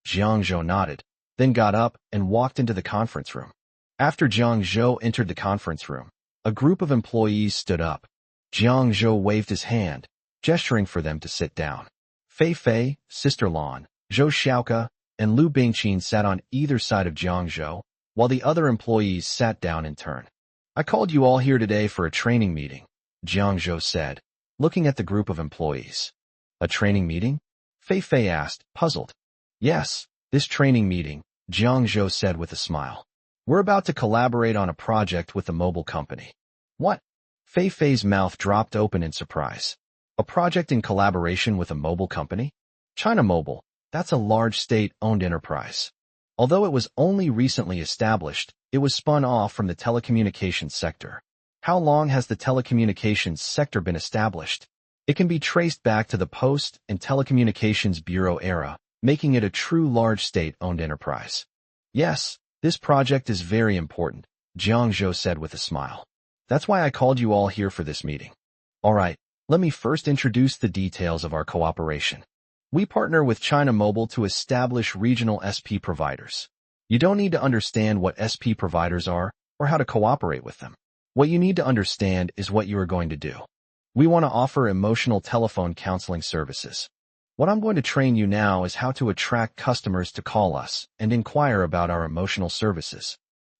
Jiang Zhou nodded, then got up and walked into the conference room. After Jiang Zhou entered the conference room, a group of employees stood up. Jiang Zhou waved his hand, gesturing for them to sit down. Fei Fei, Sister Lan, Zhou Xiaoke, and Lu Bingqin sat on either side of Jiang Zhou, while the other employees sat down in turn. I called you all here today for a training meeting, Jiang Zhou said, looking at the group of employees. A training meeting? Fei Fei asked, puzzled. Yes, this training meeting, Jiang Zhou said with a smile. We're about to collaborate on a project with a mobile company. What? Fei Fei's mouth dropped open in surprise. A project in collaboration with a mobile company? China Mobile, that's a large state-owned enterprise. Although it was only recently established, it was spun off from the telecommunications sector. How long has the telecommunications sector been established? It can be traced back to the Post and Telecommunications Bureau era, making it a true large state-owned enterprise. Yes, this project is very important, Jiang Zhou said with a smile. That's why I called you all here for this meeting. All right, let me first introduce the details of our cooperation. We partner with China Mobile to establish regional SP providers. You don't need to understand what SP providers are or how to cooperate with them. What you need to understand is what you are going to do. We want to offer emotional telephone counseling services. What I'm going to train you now is how to attract customers to call us and inquire about our emotional services.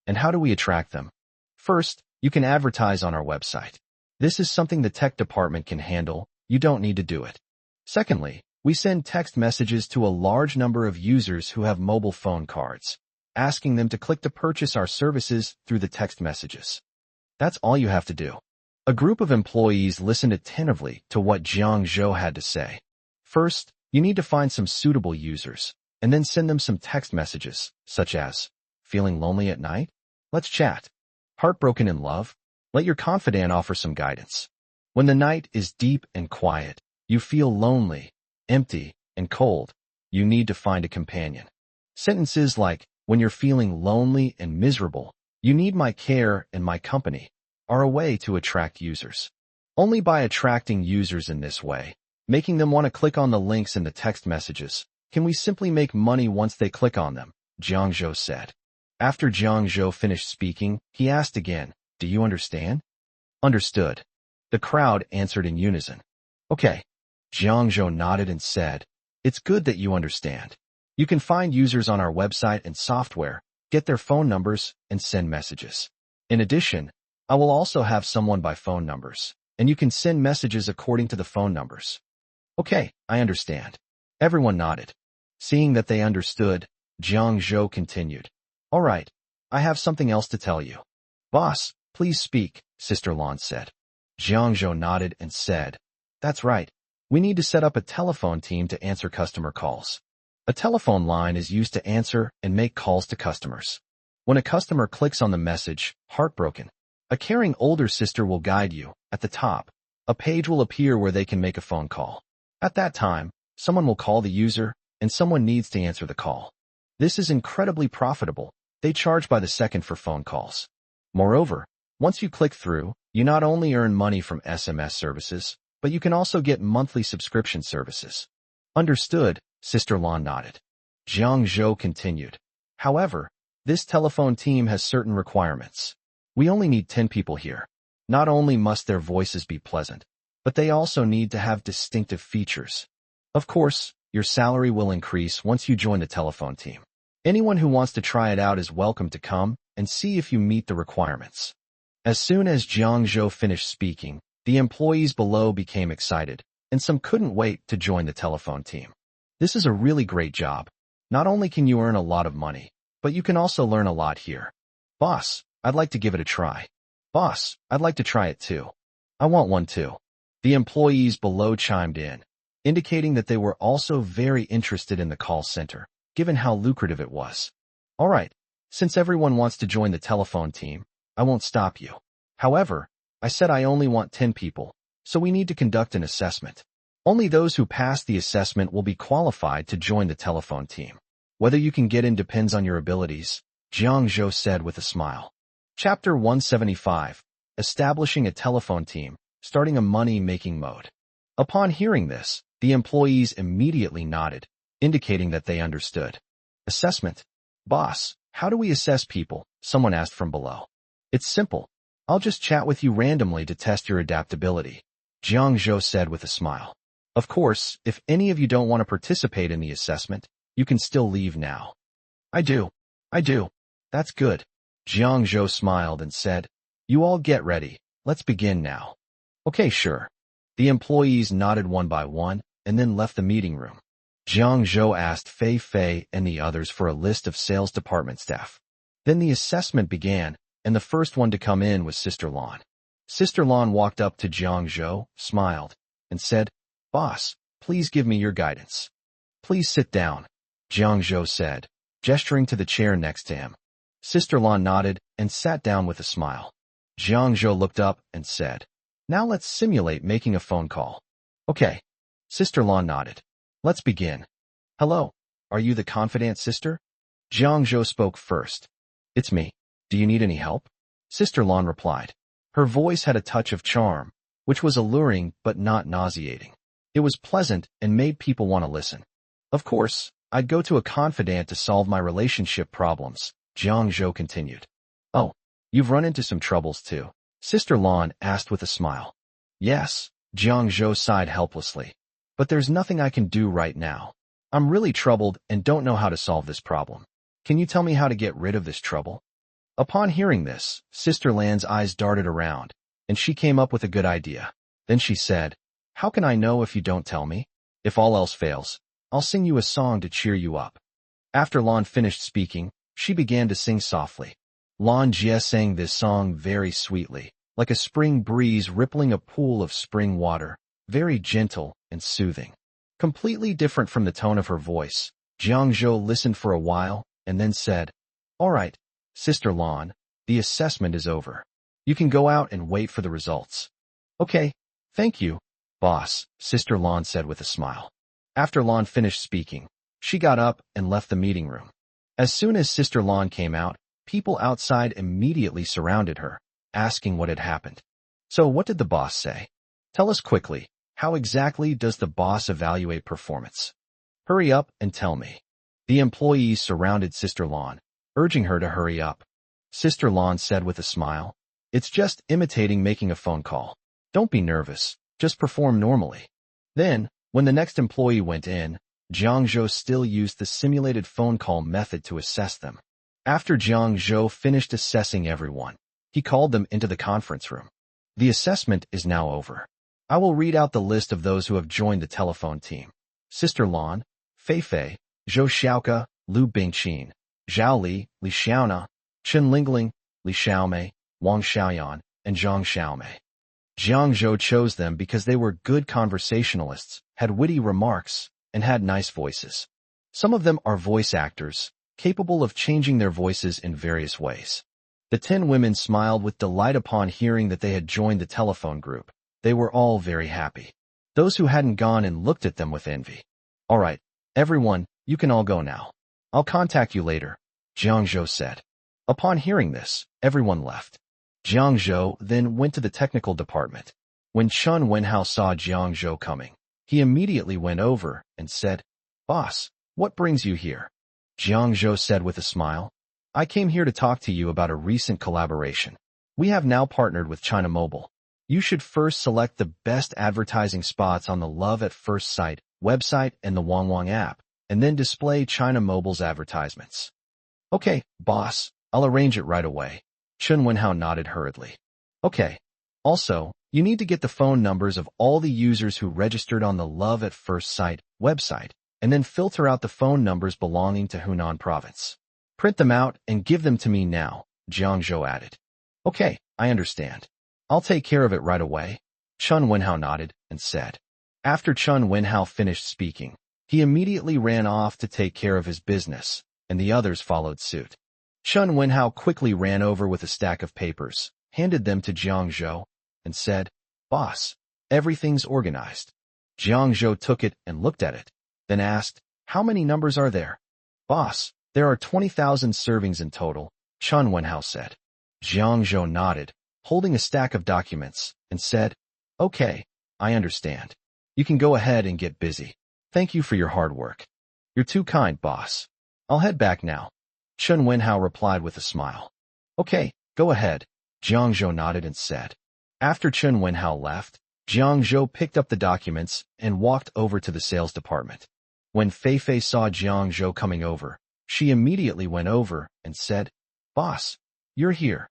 And how do we attract them? First, you can advertise on our website. This is something the tech department can handle. You don't need to do it. Secondly, we send text messages to a large number of users who have mobile phone cards, asking them to click to purchase our services through the text messages. That's all you have to do. A group of employees listened attentively to what Jiang Zhou had to say. First, you need to find some suitable users, and then send them some text messages, such as, feeling lonely at night? Let's chat. Heartbroken in love? Let your confidant offer some guidance. When the night is deep and quiet, you feel lonely, empty, and cold. You need to find a companion. Sentences like, when you're feeling lonely and miserable, you need my care and my company, are a way to attract users. Only by attracting users in this way, making them want to click on the links in the text messages, can we simply make money once they click on them, Jiang Zhou said. After Jiang Zhou finished speaking, he asked again, do you understand? Understood. The crowd answered in unison. Okay. Jiang Zhou nodded and said, it's good that you understand. You can find users on our website and software, get their phone numbers, and send messages. In addition, I will also have someone by phone numbers, and you can send messages according to the phone numbers. Okay, I understand. Everyone nodded. Seeing that they understood, Jiang Zhou continued. All right, I have something else to tell you. Boss, please speak, Sister Lan said. Jiang Zhou nodded and said, that's right. We need to set up a telephone team to answer customer calls. A telephone line is used to answer and make calls to customers. When a customer clicks on the message, heartbroken, a caring older sister will guide you. At the top, a page will appear where they can make a phone call. At that time, someone will call the user, and someone needs to answer the call. This is incredibly profitable. They charge by the second for phone calls. Moreover, once you click through, you not only earn money from SMS services, but you can also get monthly subscription services. Understood, Sister Lan nodded. Jiang Zhou continued. However, this telephone team has certain requirements. We only need 10 people here. Not only must their voices be pleasant, but they also need to have distinctive features. Of course, your salary will increase once you join the telephone team. Anyone who wants to try it out is welcome to come and see if you meet the requirements. As soon as Jiang Zhou finished speaking, the employees below became excited, and some couldn't wait to join the telephone team. This is a really great job. Not only can you earn a lot of money, but you can also learn a lot here. Boss, I'd like to give it a try. Boss, I'd like to try it too. I want one too. The employees below chimed in, indicating that they were also very interested in the call center, given how lucrative it was. All right, since everyone wants to join the telephone team, I won't stop you. However, I said I only want 10 people, so we need to conduct an assessment. Only those who pass the assessment will be qualified to join the telephone team. Whether you can get in depends on your abilities, Jiang Zhou said with a smile. Chapter 175, Establishing a Telephone Team, Starting a Money-Making Mode. Upon hearing this, the employees immediately nodded, indicating that they understood. Assessment. Boss, how do we assess people? Someone asked from below. It's simple. I'll just chat with you randomly to test your adaptability, Jiang Zhou said with a smile. Of course, if any of you don't want to participate in the assessment, you can still leave now. I do. That's good. Jiang Zhou smiled and said, you all get ready. Let's begin now. Okay, sure. The employees nodded one by one and then left the meeting room. Jiang Zhou asked Fei Fei and the others for a list of sales department staff. Then the assessment began, and the first one to come in was Sister Lan. Sister Lan walked up to Jiang Zhou, smiled, and said, Boss, please give me your guidance. Please sit down, Jiang Zhou said, gesturing to the chair next to him. Sister Lan nodded and sat down with a smile. Jiang Zhou looked up and said, now let's simulate making a phone call. Okay. Sister Lan nodded. Let's begin. Hello. Are you the confidant sister? Jiang Zhou spoke first. It's me. Do you need any help? Sister Lan replied. Her voice had a touch of charm, which was alluring but not nauseating. It was pleasant and made people want to listen. Of course, I'd go to a confidant to solve my relationship problems, Jiang Zhou continued. Oh, you've run into some troubles too? Sister Lan asked with a smile. Yes, Jiang Zhou sighed helplessly. But there's nothing I can do right now. I'm really troubled and don't know how to solve this problem. Can you tell me how to get rid of this trouble? Upon hearing this, Sister Lan's eyes darted around, and she came up with a good idea. Then she said, How can I know if you don't tell me? If all else fails, I'll sing you a song to cheer you up. After Lan finished speaking, she began to sing softly. Lan Jie sang this song very sweetly, like a spring breeze rippling a pool of spring water, very gentle and soothing. Completely different from the tone of her voice, Jiang Zhou listened for a while, and then said, All right, Sister Lan, the assessment is over. You can go out and wait for the results. Okay, thank you, boss, Sister Lan said with a smile. After Lan finished speaking, she got up and left the meeting room. As soon as Sister Lan came out, people outside immediately surrounded her, asking what had happened. So what did the boss say? Tell us quickly, how exactly does the boss evaluate performance? Hurry up and tell me. The employees surrounded Sister Lan, urging her to hurry up. Sister Lan said with a smile, It's just imitating making a phone call. Don't be nervous, just perform normally. Then, when the next employee went in, Jiang Zhou still used the simulated phone call method to assess them. After Jiang Zhou finished assessing everyone, he called them into the conference room. The assessment is now over. I will read out the list of those who have joined the telephone team. Sister Lan, Fei Fei, Zhou Xiaoke, Lu Bingqin, Zhao Li, Li Xiaona, Chen Lingling, Li Xiaomei, Wang Xiaoyan, and Zhang Xiaomei. Jiang Zhou chose them because they were good conversationalists, had witty remarks, and had nice voices. Some of them are voice actors, capable of changing their voices in various ways. The 10 women smiled with delight upon hearing that they had joined the telephone group. They were all very happy. Those who hadn't gone and looked at them with envy. All right, everyone, you can all go now. I'll contact you later, Jiang Zhou said. Upon hearing this, everyone left. Jiang Zhou then went to the technical department. When Chen Wenhao saw Jiang Zhou coming, he immediately went over and said, Boss, what brings you here? Jiang Zhou said with a smile, I came here to talk to you about a recent collaboration. We have now partnered with China Mobile. You should first select the best advertising spots on the Love at First Sight website and the Wangwang app, and then display China Mobile's advertisements. Okay, boss, I'll arrange it right away. Chen Wenhao nodded hurriedly. Okay. Also, you need to get the phone numbers of all the users who registered on the Love at First Sight website, and then filter out the phone numbers belonging to Hunan province. Print them out and give them to me now, Jiang Zhou added. Okay, I understand. I'll take care of it right away. Chen Wenhao nodded and said. After Chen Wenhao finished speaking, he immediately ran off to take care of his business, and the others followed suit. Chen Wenhao quickly ran over with a stack of papers, handed them to Jiang Zhou, and said, Boss, everything's organized. Jiang Zhou took it and looked at it, then asked, How many numbers are there? Boss, there are 20,000 servings in total, Chen Wenhao said. Jiang Zhou nodded, holding a stack of documents, and said, Okay, I understand. You can go ahead and get busy. Thank you for your hard work. You're too kind, boss. I'll head back now. Chen Wenhao replied with a smile. Okay, go ahead, Jiang Zhou nodded and said. After Chen Wenhao left, Jiang Zhou picked up the documents and walked over to the sales department. When Fei Fei saw Jiang Zhou coming over, she immediately went over and said, Boss, you're here.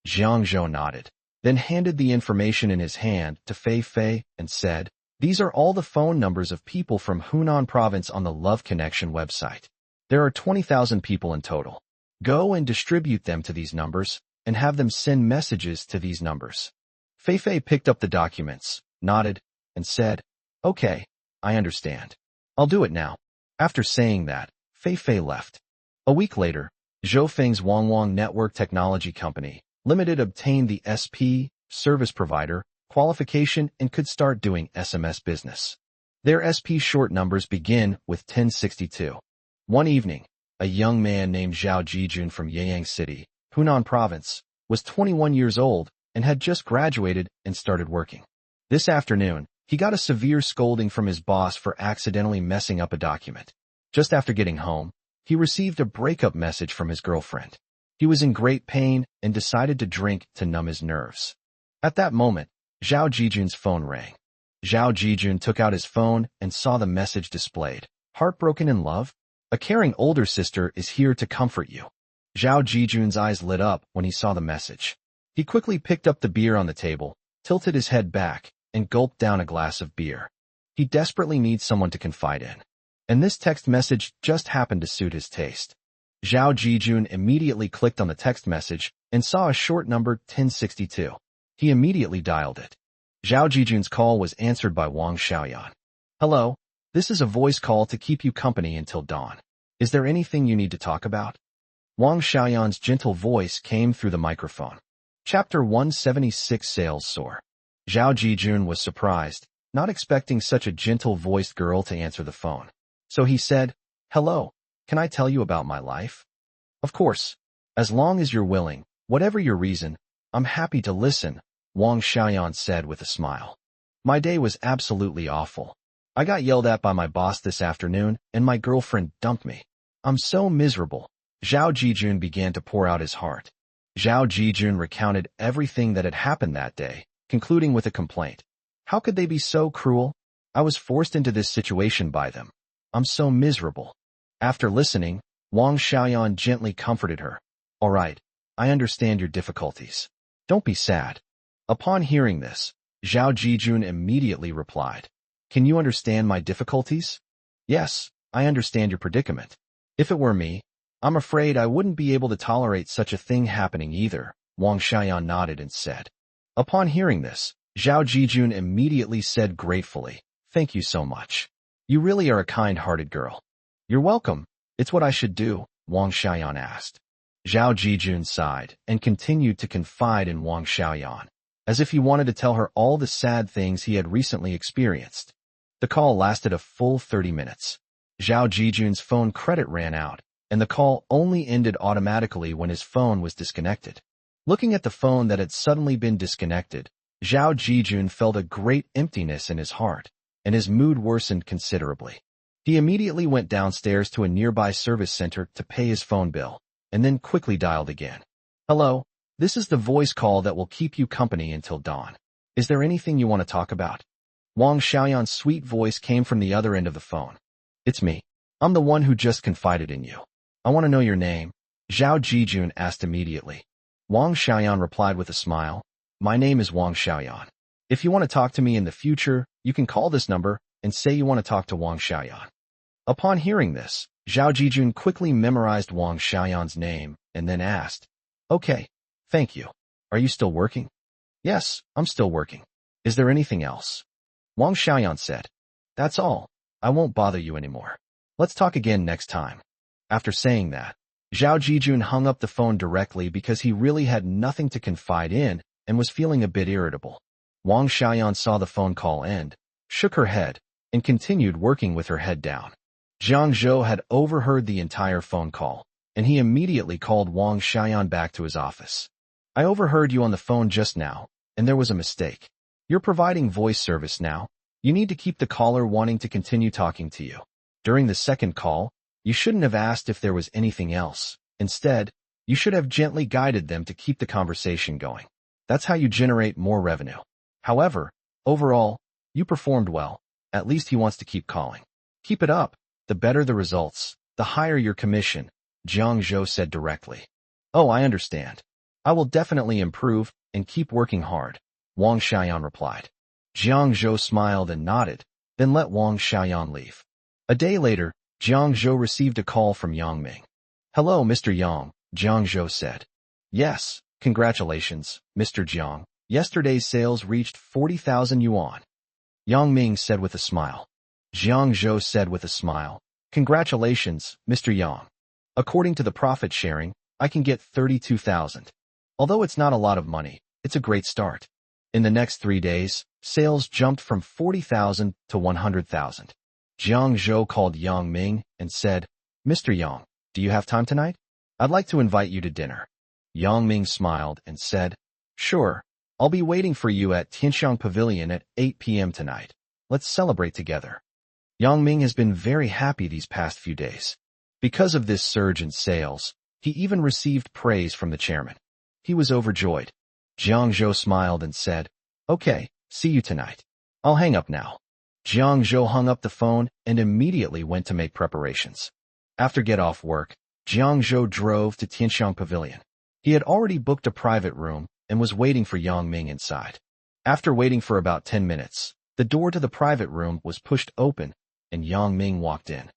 Jiang Zhou nodded, then handed the information in his hand to Fei Fei and said, These are all the phone numbers of people from Hunan province on the Love Connection website. There are 20,000 people in total. Go and distribute them to these numbers, and have them send messages to these numbers. Fei Fei picked up the documents, nodded, and said, Okay, I understand. I'll do it now. After saying that, Fei Fei left. A week later, Zhou Wangwang Network Technology Company Limited obtained the SP, service provider, qualification, and could start doing SMS business. Their SP short numbers begin with 1062. One evening, a young man named Zhao Jijun from Yeyang City, Hunan Province, was 21 years old and had just graduated and started working. This afternoon, he got a severe scolding from his boss for accidentally messing up a document. Just after getting home, he received a breakup message from his girlfriend. He was in great pain and decided to drink to numb his nerves. At that moment, Zhao Jijun's phone rang. Zhao Jijun took out his phone and saw the message displayed. Heartbroken in love? A caring older sister is here to comfort you. Zhao Jijun's eyes lit up when he saw the message. He quickly picked up the beer on the table, tilted his head back, and gulped down a glass of beer. He desperately needs someone to confide in. And this text message just happened to suit his taste. Zhao Jijun immediately clicked on the text message and saw a short number 1062. He immediately dialed it. Zhao Jijun's call was answered by Wang Xiaoyan. Hello, this is a voice call to keep you company until dawn. Is there anything you need to talk about? Wang Xiaoyan's gentle voice came through the microphone. Chapter 176 Sales Soar. Zhao Jijun was surprised, not expecting such a gentle-voiced girl to answer the phone. So he said, Hello, can I tell you about my life? Of course. As long as you're willing, whatever your reason, I'm happy to listen, Wang Xiaoyan said with a smile. My day was absolutely awful. I got yelled at by my boss this afternoon, and my girlfriend dumped me. I'm so miserable. Zhao Jijun began to pour out his heart. Zhao Jijun recounted everything that had happened that day, concluding with a complaint. How could they be so cruel? I was forced into this situation by them. I'm so miserable. After listening, Wang Xiaoyan gently comforted her. All right, I understand your difficulties. Don't be sad. Upon hearing this, Zhao Jijun immediately replied. Can you understand my difficulties? Yes, I understand your predicament. If it were me, I'm afraid I wouldn't be able to tolerate such a thing happening either, Wang Xiaoyan nodded and said. Upon hearing this, Zhao Jijun immediately said gratefully, Thank you so much. You really are a kind-hearted girl. You're welcome. It's what I should do, Wang Xiaoyan asked. Zhao Jijun sighed and continued to confide in Wang Xiaoyan, as if he wanted to tell her all the sad things he had recently experienced. The call lasted a full 30 minutes. Zhao Jijun's phone credit ran out, and the call only ended automatically when his phone was disconnected. Looking at the phone that had suddenly been disconnected, Zhao Jijun felt a great emptiness in his heart, and his mood worsened considerably. He immediately went downstairs to a nearby service center to pay his phone bill, and then quickly dialed again. Hello, this is the voice call that will keep you company until dawn. Is there anything you want to talk about? Wang Xiaoyan's sweet voice came from the other end of the phone. It's me. I'm the one who just confided in you. I want to know your name. Zhao Jijun asked immediately. Wang Xiaoyan replied with a smile. My name is Wang Xiaoyan. If you want to talk to me in the future, you can call this number and say you want to talk to Wang Xiaoyan. Upon hearing this, Zhao Jijun quickly memorized Wang Xiaoyan's name and then asked, Okay, thank you. Are you still working? Yes, I'm still working. Is there anything else? Wang Xiaoyan said, That's all. I won't bother you anymore. Let's talk again next time. After saying that, Zhao Jijun hung up the phone directly because he really had nothing to confide in and was feeling a bit irritable. Wang Xiaoyan saw the phone call end, shook her head, and continued working with her head down. Jiang Zhou had overheard the entire phone call, and he immediately called Wang Xiaoyan back to his office. I overheard you on the phone just now, and there was a mistake. You're providing voice service now. You need to keep the caller wanting to continue talking to you. During the second call, you shouldn't have asked if there was anything else. Instead, you should have gently guided them to keep the conversation going. That's how you generate more revenue. However, overall, you performed well. At least he wants to keep calling. Keep it up. The better the results, the higher your commission, Jiang Zhou said directly. Oh, I understand. I will definitely improve and keep working hard, Wang Xiaoyan replied. Jiang Zhou smiled and nodded, then let Wang Xiaoyan leave. A day later, Jiang Zhou received a call from Yang Ming. Hello, Mr. Yang, Jiang Zhou said. Yes, congratulations, Mr. Jiang. Yesterday's sales reached 40,000 yuan. Yang Ming said with a smile. Jiang Zhou said with a smile, Congratulations, Mr. Yang. According to the profit sharing, I can get 32,000. Although it's not a lot of money, it's a great start. In the next 3 days, sales jumped from 40,000 to 100,000. Jiang Zhou called Yang Ming and said, "Mr. Yang, do you have time tonight? I'd like to invite you to dinner." Yang Ming smiled and said, "Sure, I'll be waiting for you at Tianxiang Pavilion at 8 p.m. tonight. Let's celebrate together." Yang Ming has been very happy these past few days. Because of this surge in sales, he even received praise from the chairman. He was overjoyed. Jiang Zhou smiled and said, "Okay, see you tonight. I'll hang up now." Jiang Zhou hung up the phone and immediately went to make preparations. After get off work, Jiang Zhou drove to Tianxiang Pavilion. He had already booked a private room and was waiting for Yang Ming inside. After waiting for about 10 minutes, the door to the private room was pushed open and Yang Ming walked in.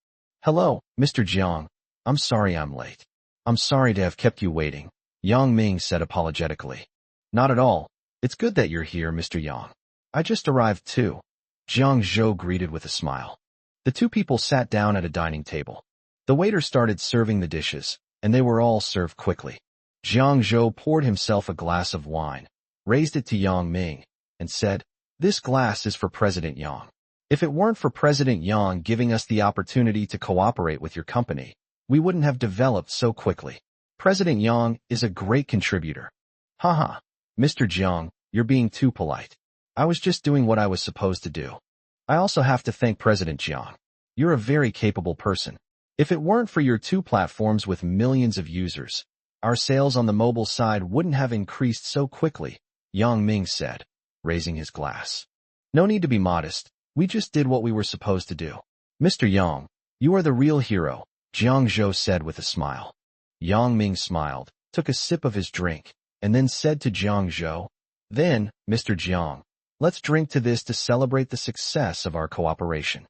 "Hello, Mr. Jiang. I'm sorry I'm late." "I'm sorry to have kept you waiting," Yang Ming said apologetically. "Not at all. It's good that you're here, Mr. Yang. I just arrived too," Jiang Zhou greeted with a smile. The two people sat down at a dining table. The waiter started serving the dishes, and they were all served quickly. Jiang Zhou poured himself a glass of wine, raised it to Yang Ming, and said, "This glass is for President Yang. If it weren't for President Yang giving us the opportunity to cooperate with your company, we wouldn't have developed so quickly. President Yang is a great contributor." "Haha, Mr. Jiang, you're being too polite. I was just doing what I was supposed to do. I also have to thank President Jiang. You're a very capable person. If it weren't for your two platforms with millions of users, our sales on the mobile side wouldn't have increased so quickly," Yang Ming said, raising his glass. "No need to be modest. We just did what we were supposed to do." "Mr. Yang, you are the real hero," Jiang Zhou said with a smile. Yang Ming smiled, took a sip of his drink, and then said to Jiang Zhou, "Then, Mr. Jiang, let's drink to this to celebrate the success of our cooperation."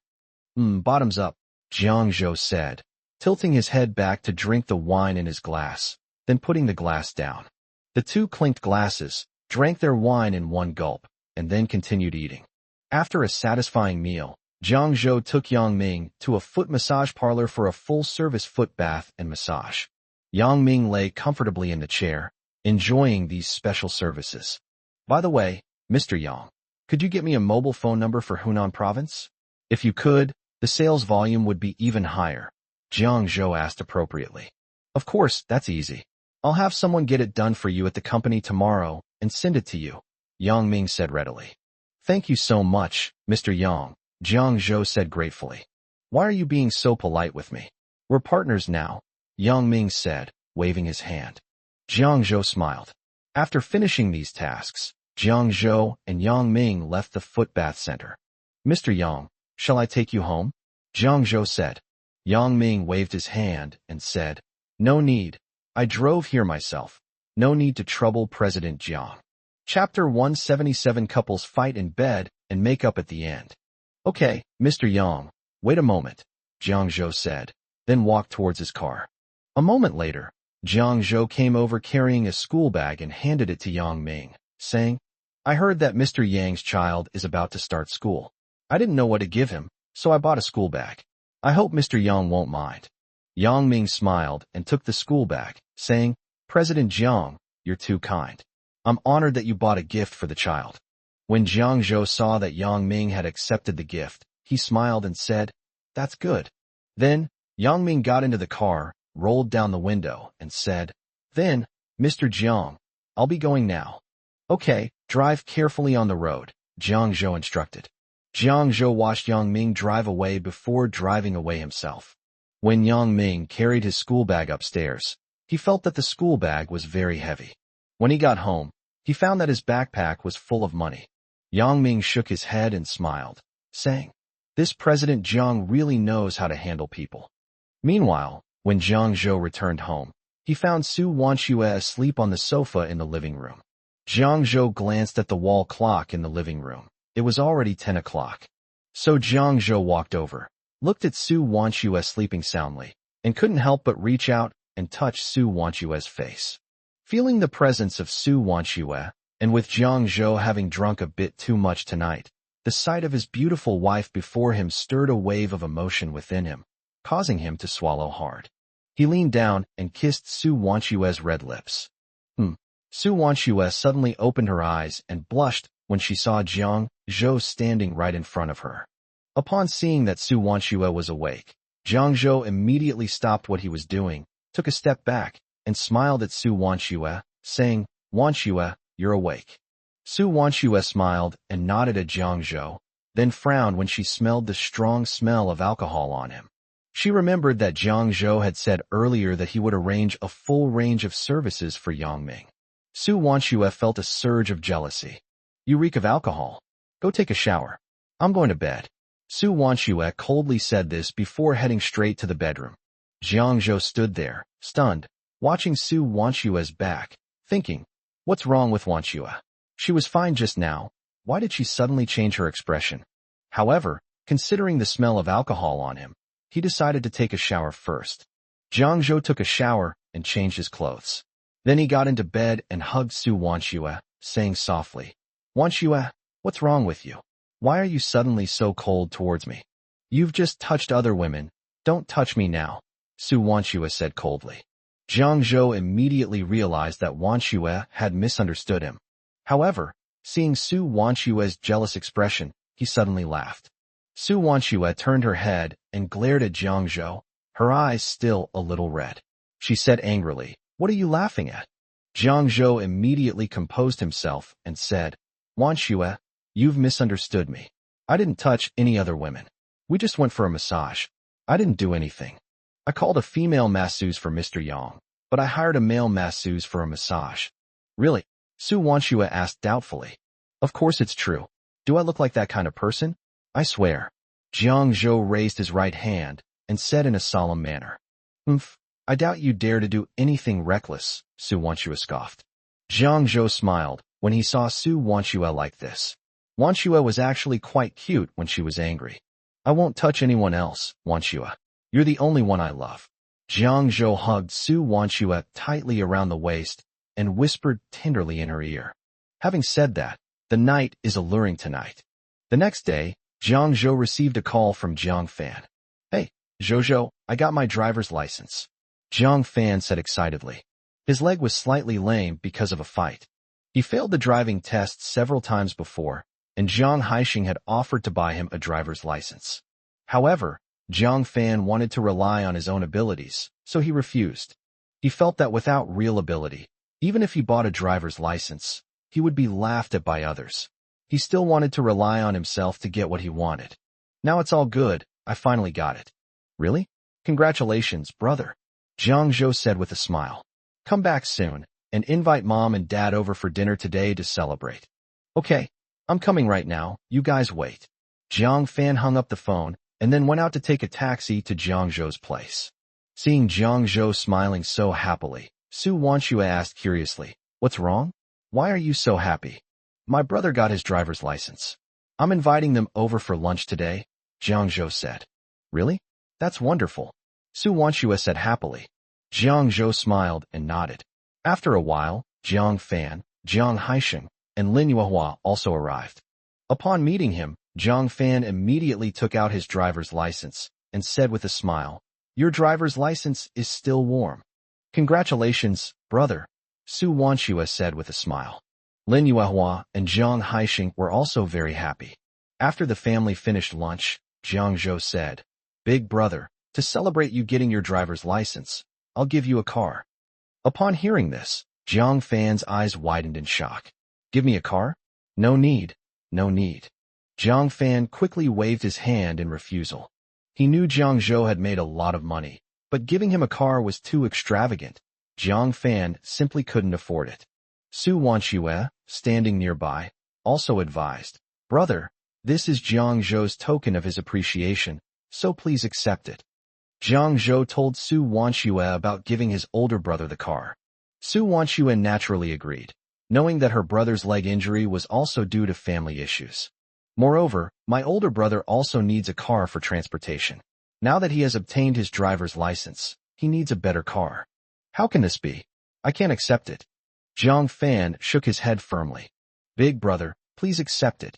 Bottoms up," Jiang Zhou said, tilting his head back to drink the wine in his glass, then putting the glass down. The two clinked glasses, drank their wine in one gulp, and then continued eating. After a satisfying meal, Jiang Zhou took Yang Ming to a foot massage parlor for a full-service foot bath and massage. Yang Ming lay comfortably in the chair, enjoying these special services. "By the way, Mr. Yang, could you get me a mobile phone number for Hunan Province? If you could, the sales volume would be even higher," Jiang Zhou asked appropriately. "Of course, that's easy. I'll have someone get it done for you at the company tomorrow and send it to you," Yang Ming said readily. "Thank you so much, Mr. Yang," Jiang Zhou said gratefully. "Why are you being so polite with me? We're partners now," Yang Ming said, waving his hand. Jiang Zhou smiled. After finishing these tasks, Jiang Zhou and Yang Ming left the foot bath center. "Mr. Yang, shall I take you home?" Jiang Zhou said. Yang Ming waved his hand and said, "No need. I drove here myself. No need to trouble President Jiang." Chapter 177 Couples fight in bed and make up at the end. "Okay, Mr. Yang, wait a moment," Jiang Zhou said, then walked towards his car. A moment later, Jiang Zhou came over carrying a school bag and handed it to Yang Ming, saying, "I heard that Mr. Yang's child is about to start school. I didn't know what to give him, so I bought a school bag. I hope Mr. Yang won't mind." Yang Ming smiled and took the school bag, saying, "President Jiang, you're too kind. I'm honored that you bought a gift for the child." When Jiang Zhou saw that Yang Ming had accepted the gift, he smiled and said, "That's good." Then, Yang Ming got into the car, rolled down the window, and said, "Then, Mr. Jiang, I'll be going now." "Okay, drive carefully on the road," Jiang Zhou instructed. Jiang Zhou watched Yang Ming drive away before driving away himself. When Yang Ming carried his school bag upstairs, he felt that the school bag was very heavy. When he got home, he found that his backpack was full of money. Yang Ming shook his head and smiled, saying, "This President Jiang really knows how to handle people." Meanwhile, when Jiang Zhou returned home, he found Su Wanxue asleep on the sofa in the living room. Jiang Zhou glanced at the wall clock in the living room. It was already 10 o'clock. So Jiang Zhou walked over, looked at Su Wanxue sleeping soundly, and couldn't help but reach out and touch Su Wanxue's face. Feeling the presence of Su Wanxue, and with Jiang Zhou having drunk a bit too much tonight, the sight of his beautiful wife before him stirred a wave of emotion within him, causing him to swallow hard. He leaned down and kissed Su Wanxue's red lips. Su Wanxue suddenly opened her eyes and blushed when she saw Jiang Zhou standing right in front of her. Upon seeing that Su Wanxue was awake, Jiang Zhou immediately stopped what he was doing, took a step back, and smiled at Su Wanxue, saying, "Wanxue, you're awake." Su Wanxue smiled and nodded at Jiang Zhou, then frowned when she smelled the strong smell of alcohol on him. She remembered that Jiang Zhou had said earlier that he would arrange a full range of services for Yang Ming. Su Wanxue felt a surge of jealousy. "You reek of alcohol. Go take a shower. I'm going to bed." Su Wanxue coldly said this before heading straight to the bedroom. Jiang Zhou stood there, stunned, watching Su Wanxue's back, thinking, what's wrong with Wanxue? She was fine just now. Why did she suddenly change her expression? However, considering the smell of alcohol on him, he decided to take a shower first. Jiang Zhou took a shower and changed his clothes. Then he got into bed and hugged Su Wanxue, saying softly, "Wanxue, what's wrong with you? Why are you suddenly so cold towards me? You've just touched other women. Don't touch me now," Su Wanxue said coldly. Jiang Zhou immediately realized that Wanxue had misunderstood him. However, seeing Su Wanxue's jealous expression, he suddenly laughed. Su Wanxue turned her head and glared at Jiang Zhou, her eyes still a little red. She said angrily, "What are you laughing at?" Jiang Zhou immediately composed himself and said, "Wanxue, you've misunderstood me. I didn't touch any other women. We just went for a massage. I didn't do anything. I called a female masseuse for Mr. Yang, but I hired a male masseuse for a massage." "Really?" Su Wanxue asked doubtfully. "Of course it's true. Do I look like that kind of person? I swear." Jiang Zhou raised his right hand and said in a solemn manner, "Humph, I doubt you dare to do anything reckless," Su Wanxue scoffed. Jiang Zhou smiled when he saw Su Wanxue like this. Wanxue was actually quite cute when she was angry. "I won't touch anyone else, Wanxue. You're the only one I love." Jiang Zhou hugged Su Wanxue tightly around the waist and whispered tenderly in her ear. Having said that, the night is alluring tonight. The next day, Jiang Zhou received a call from Jiang Fan. "Hey, Zhou, I got my driver's license," Jiang Fan said excitedly. His leg was slightly lame because of a fight. He failed the driving test several times before, and Jiang Haixing had offered to buy him a driver's license. However, Jiang Fan wanted to rely on his own abilities, so he refused. He felt that without real ability, even if he bought a driver's license, he would be laughed at by others. He still wanted to rely on himself to get what he wanted. "Now it's all good, I finally got it." "Really? Congratulations, brother," Jiang Zhou said with a smile. "Come back soon, and invite mom and dad over for dinner today to celebrate." "Okay, I'm coming right now, you guys wait." Jiang Fan hung up the phone, and then went out to take a taxi to Jiang Zhou's place. Seeing Jiang Zhou smiling so happily, Su Wanxue asked curiously, "What's wrong? Why are you so happy?" "My brother got his driver's license. I'm inviting them over for lunch today," Jiang Zhou said. "Really? That's wonderful," Su Wanxue said happily. Jiang Zhou smiled and nodded. After a while, Jiang Fan, Jiang Haixing, and Lin Yuehua also arrived. Upon meeting him, Jiang Fan immediately took out his driver's license and said with a smile, "Your driver's license is still warm." "Congratulations, brother," Su Wanxue said with a smile. Lin Yuehua and Jiang Haixing were also very happy. After the family finished lunch, Jiang Zhou said, "Big brother, to celebrate you getting your driver's license, I'll give you a car." Upon hearing this, Jiang Fan's eyes widened in shock. "Give me a car? No need, no need." Jiang Fan quickly waved his hand in refusal. He knew Jiang Zhou had made a lot of money, but giving him a car was too extravagant. Jiang Fan simply couldn't afford it. Su Wanxue, standing nearby, also advised, "Brother, this is Jiang Zhou's token of his appreciation, so please accept it." Jiang Zhou told Su Wanxue about giving his older brother the car. Su Wanxue naturally agreed, knowing that her brother's leg injury was also due to family issues. "Moreover, my older brother also needs a car for transportation. Now that he has obtained his driver's license, he needs a better car. How can this be? I can't accept it." Jiang Fan shook his head firmly. "Big brother, please accept it,"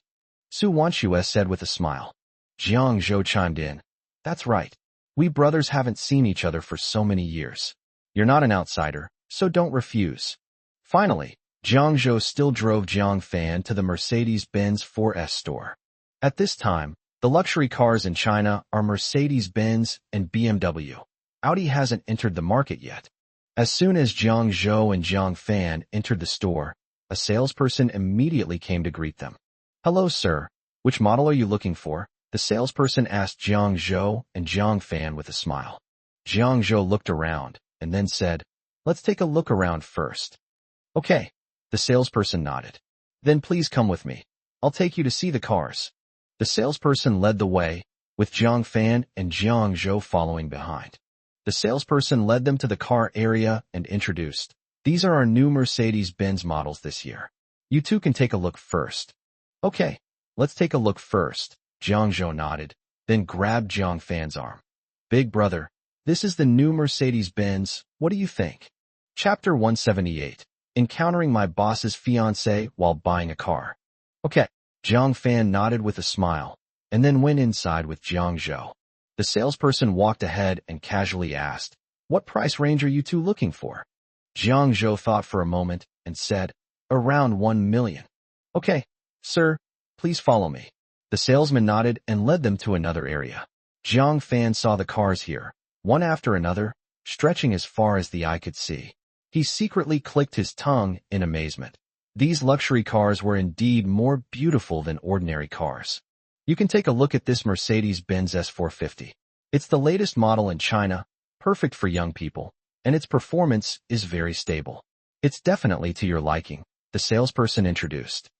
Su Wanxue said with a smile. Jiang Zhou chimed in, "That's right. We brothers haven't seen each other for so many years. You're not an outsider, so don't refuse." Finally, Jiang Zhou still drove Jiang Fan to the Mercedes-Benz 4S store. At this time, the luxury cars in China are Mercedes-Benz and BMW. Audi hasn't entered the market yet. As soon as Jiang Zhou and Jiang Fan entered the store, a salesperson immediately came to greet them. "Hello, sir. Which model are you looking for?" the salesperson asked Jiang Zhou and Jiang Fan with a smile. Jiang Zhou looked around and then said, "Let's take a look around first." "Okay." The salesperson nodded. "Then please come with me. I'll take you to see the cars." The salesperson led the way, with Jiang Fan and Jiang Zhou following behind. The salesperson led them to the car area and introduced, "These are our new Mercedes-Benz models this year. You two can take a look first." "Okay, let's take a look first." Jiang Zhou nodded, then grabbed Jiang Fan's arm. "Big brother, this is the new Mercedes-Benz. What do you think?" Chapter 178. Encountering my boss's fiancé while buying a car. "Okay." Jiang Fan nodded with a smile, and then went inside with Jiang Zhou. The salesperson walked ahead and casually asked, "What price range are you two looking for?" Jiang Zhou thought for a moment and said, "Around 1 million. "Okay, sir, please follow me." The salesman nodded and led them to another area. Jiang Fan saw the cars here, one after another, stretching as far as the eye could see. He secretly clicked his tongue in amazement. These luxury cars were indeed more beautiful than ordinary cars. You can take a look at this Mercedes-Benz S450. It's the latest model in China, perfect for young people, and its performance is very stable. It's definitely to your liking, the salesperson introduced.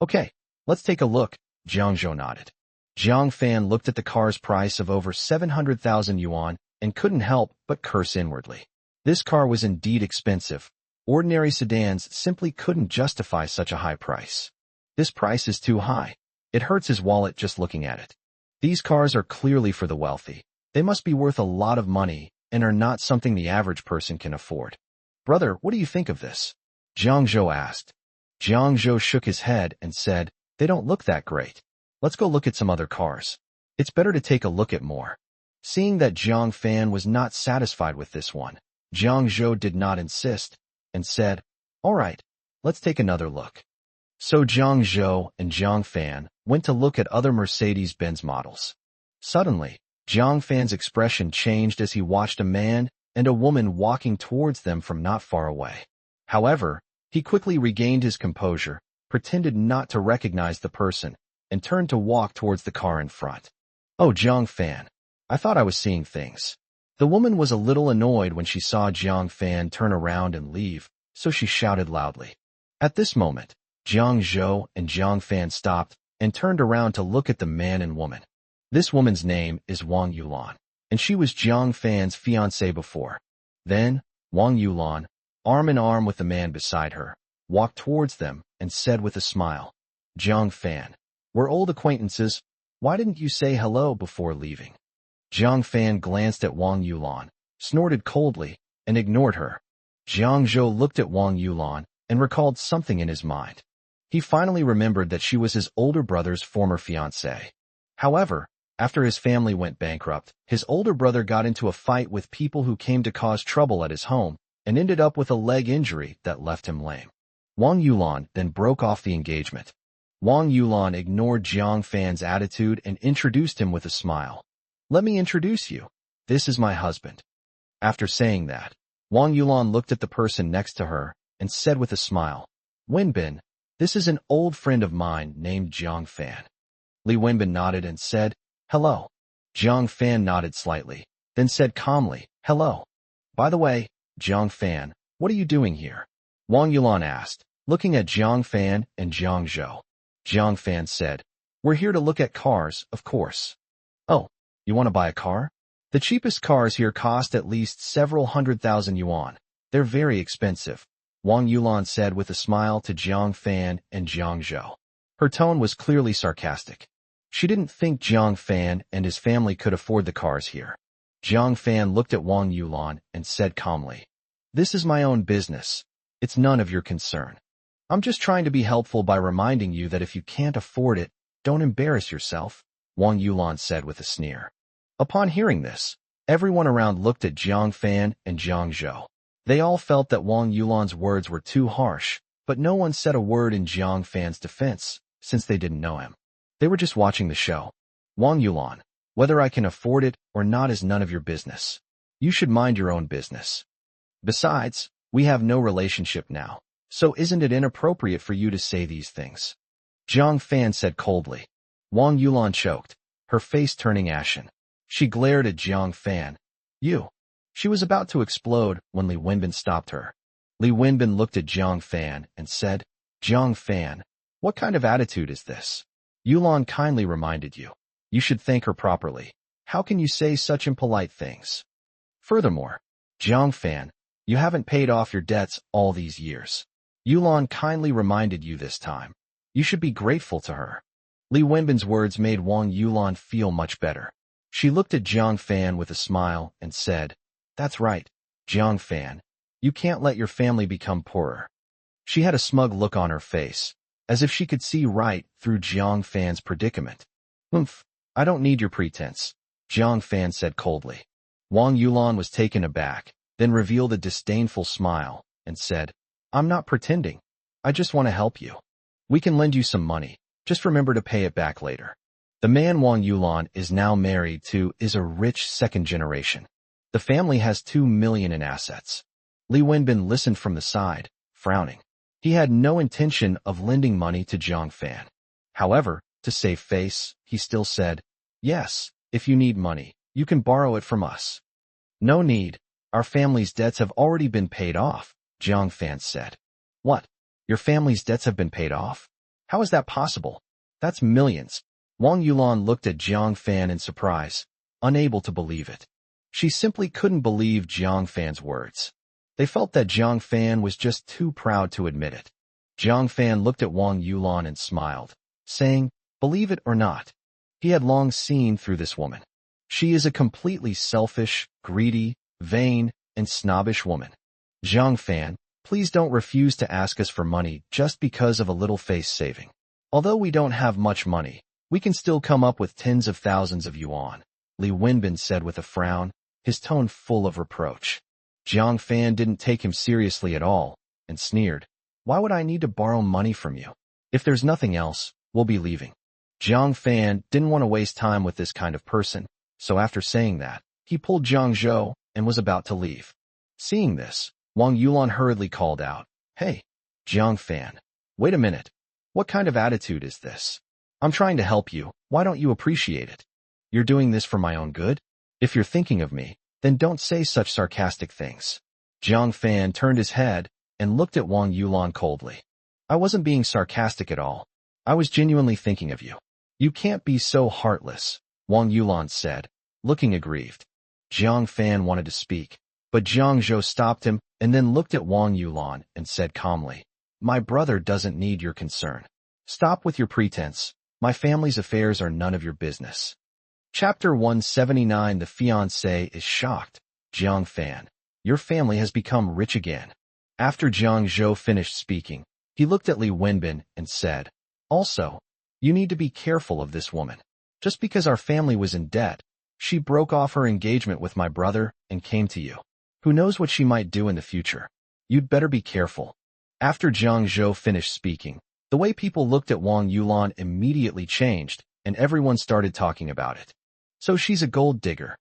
"Okay, let's take a look." Jiang Zhou nodded. Jiang Fan looked at the car's price of over 700,000 yuan and couldn't help but curse inwardly. This car was indeed expensive. Ordinary sedans simply couldn't justify such a high price. This price is too high. It hurts his wallet just looking at it. These cars are clearly for the wealthy. They must be worth a lot of money and are not something the average person can afford. "Brother, what do you think of this?" Jiang Zhou asked. Jiang Zhou shook his head and said, "They don't look that great. Let's go look at some other cars. It's better to take a look at more." Seeing that Jiang Fan was not satisfied with this one, Jiang Zhou did not insist and said, "All right, let's take another look." So Jiang Zhou and Jiang Fan went to look at other Mercedes-Benz models. Suddenly, Jiang Fan's expression changed as he watched a man and a woman walking towards them from not far away. However, he quickly regained his composure, pretended not to recognize the person, and turned to walk towards the car in front. "Oh, Jiang Fan, I thought I was seeing things." The woman was a little annoyed when she saw Jiang Fan turn around and leave, so she shouted loudly. At this moment, Jiang Zhou and Jiang Fan stopped and turned around to look at the man and woman. This woman's name is Wang Yulan, and she was Jiang Fan's fiancée before. Then, Wang Yulan, arm in arm with the man beside her, walked towards them and said with a smile, "Jiang Fan, we're old acquaintances. Why didn't you say hello before leaving?" Jiang Fan glanced at Wang Yulan, snorted coldly, and ignored her. Jiang Zhou looked at Wang Yulan and recalled something in his mind. He finally remembered that she was his older brother's former fiancée. However, after his family went bankrupt, his older brother got into a fight with people who came to cause trouble at his home and ended up with a leg injury that left him lame. Wang Yulan then broke off the engagement. Wang Yulan ignored Jiang Fan's attitude and introduced him with a smile. "Let me introduce you. This is my husband." After saying that, Wang Yulan looked at the person next to her and said with a smile, "Wenbin, this is an old friend of mine named Jiang Fan." Li Wenbin nodded and said, "Hello." Jiang Fan nodded slightly, then said calmly, "Hello. By the way, Jiang Fan, what are you doing here?" Wang Yulan asked, looking at Jiang Fan and Jiang Zhou. Jiang Fan said, "We're here to look at cars, of course." "Oh, you want to buy a car? The cheapest cars here cost at least several 100,000 yuan. They're very expensive," Wang Yulan said with a smile to Jiang Fan and Jiang Zhou. Her tone was clearly sarcastic. She didn't think Jiang Fan and his family could afford the cars here. Jiang Fan looked at Wang Yulan and said calmly, "This is my own business. It's none of your concern. I'm just trying to be helpful by reminding you that if you can't afford it, don't embarrass yourself," Wang Yulan said with a sneer. Upon hearing this, everyone around looked at Jiang Fan and Jiang Zhou. They all felt that Wang Yulan's words were too harsh, But no one said a word in Jiang Fan's defense, since they didn't know him. They were just watching the show. Wang Yulan, whether I can afford it or not is none of your business. You should mind your own business. Besides, we have no relationship now, so isn't it inappropriate for you to say these things? Jiang Fan said coldly. Wang Yulan choked, her face turning ashen. She glared at Jiang Fan. You. She was about to explode when Li Wenbin stopped her. Li Wenbin looked at Jiang Fan and said, Jiang Fan, what kind of attitude is this? Yulan kindly reminded you. You should thank her properly. How can you say such impolite things? Furthermore, Jiang Fan, you haven't paid off your debts all these years. Yulan kindly reminded you this time. You should be grateful to her. Li Wenbin's words made Wang Yulan feel much better. She looked at Jiang Fan with a smile and said, That's right, Jiang Fan. You can't let your family become poorer. She had a smug look on her face, as if she could see right through Jiang Fan's predicament. I don't need your pretense, Jiang Fan said coldly. Wang Yulan was taken aback, then revealed a disdainful smile, and said, I'm not pretending. I just want to help you. We can lend you some money. Just remember to pay it back later. The man Wang Yulan is now married to is a rich second generation. The family has 2 million in assets. Li Wenbin listened from the side, frowning. He had no intention of lending money to Jiang Fan. However, to save face, he still said, Yes, if you need money, you can borrow it from us. No need. Our family's debts have already been paid off, Jiang Fan said. What? Your family's debts have been paid off? How is that possible? That's millions. Wang Yulan looked at Jiang Fan in surprise, unable to believe it. She simply couldn't believe Jiang Fan's words. They felt that Jiang Fan was just too proud to admit it. Jiang Fan looked at Wang Yulan and smiled, saying, Believe it or not, he had long seen through this woman. She is a completely selfish, greedy, vain, and snobbish woman. Jiang Fan, please don't refuse to ask us for money just because of a little face saving. Although we don't have much money, we can still come up with tens of thousands of yuan, Li Wenbin said with a frown, his tone full of reproach. Jiang Fan didn't take him seriously at all, and sneered, Why would I need to borrow money from you? If there's nothing else, we'll be leaving. Jiang Fan didn't want to waste time with this kind of person, so after saying that, he pulled Jiang Zhou and was about to leave. Seeing this, Wang Yulan hurriedly called out, Hey, Jiang Fan, wait a minute. What kind of attitude is this? I'm trying to help you, why don't you appreciate it? You're doing this for my own good? If you're thinking of me, then don't say such sarcastic things. Jiang Fan turned his head and looked at Wang Yulan coldly. I wasn't being sarcastic at all. I was genuinely thinking of you. You can't be so heartless, Wang Yulan said, looking aggrieved. Jiang Fan wanted to speak, but Jiang Zhou stopped him and then looked at Wang Yulan and said calmly, My brother doesn't need your concern. Stop with your pretense. My family's affairs are none of your business. Chapter 179. The fiancé is shocked. Jiang Fan, your family has become rich again. After Jiang Zhou finished speaking, he looked at Li Wenbin and said, Also, you need to be careful of this woman. Just because our family was in debt, she broke off her engagement with my brother and came to you. Who knows what she might do in the future? You'd better be careful. After Jiang Zhou finished speaking, the way people looked at Wang Yulan immediately changed, and everyone started talking about it. So she's a gold digger.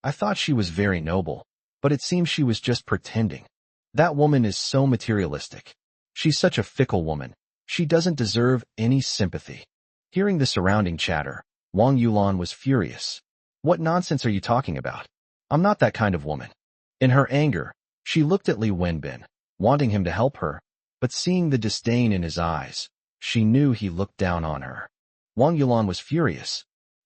I thought she was very noble, but it seems she was just pretending. That woman is so materialistic. She's such a fickle woman. She doesn't deserve any sympathy. Hearing the surrounding chatter, Wang Yulan was furious. What nonsense are you talking about? I'm not that kind of woman. In her anger, she looked at Li Wenbin, wanting him to help her, but seeing the disdain in his eyes, she knew he looked down on her. Wang Yulan was furious.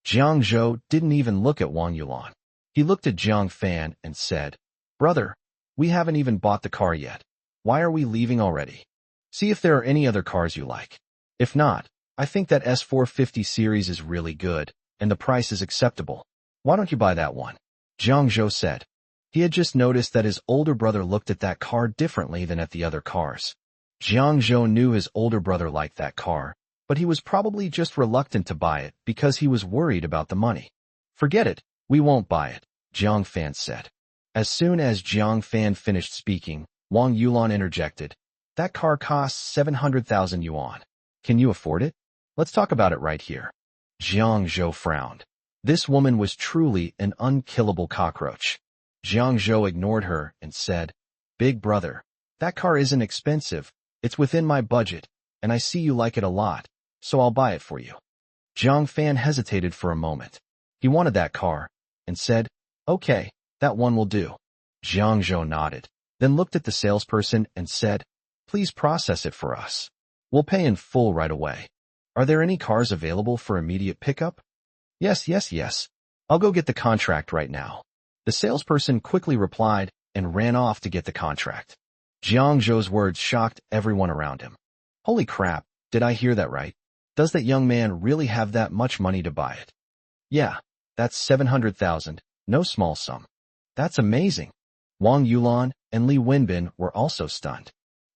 Jiang Zhou didn't even look at Wang Yulan. He looked at Jiang Fan and said, Brother, we haven't even bought the car yet. Why are we leaving already? See if there are any other cars you like. If not, I think that S450 series is really good, and the price is acceptable. Why don't you buy that one? Jiang Zhou said. He had just noticed that his older brother looked at that car differently than at the other cars. Jiang Zhou knew his older brother liked that car, but he was probably just reluctant to buy it because he was worried about the money. Forget it, we won't buy it, Jiang Fan said. As soon as Jiang Fan finished speaking, Wang Yulan interjected, That car costs 700,000 yuan. Can you afford it? Let's talk about it right here. Jiang Zhou frowned. This woman was truly an unkillable cockroach. Jiang Zhou ignored her and said, Big brother, that car isn't expensive, it's within my budget, and I see you like it a lot, so I'll buy it for you. Jiang Fan hesitated for a moment. He wanted that car, and said, Okay, that one will do. Jiang Zhou nodded, then looked at the salesperson and said, Please process it for us. We'll pay in full right away. Are there any cars available for immediate pickup? Yes. I'll go get the contract right now. The salesperson quickly replied and ran off to get the contract. Jiang Zhou's words shocked everyone around him. Holy crap, did I hear that right? Does that young man really have that much money to buy it? Yeah, that's 700,000, no small sum. That's amazing. Wang Yulan and Li Wenbin were also stunned.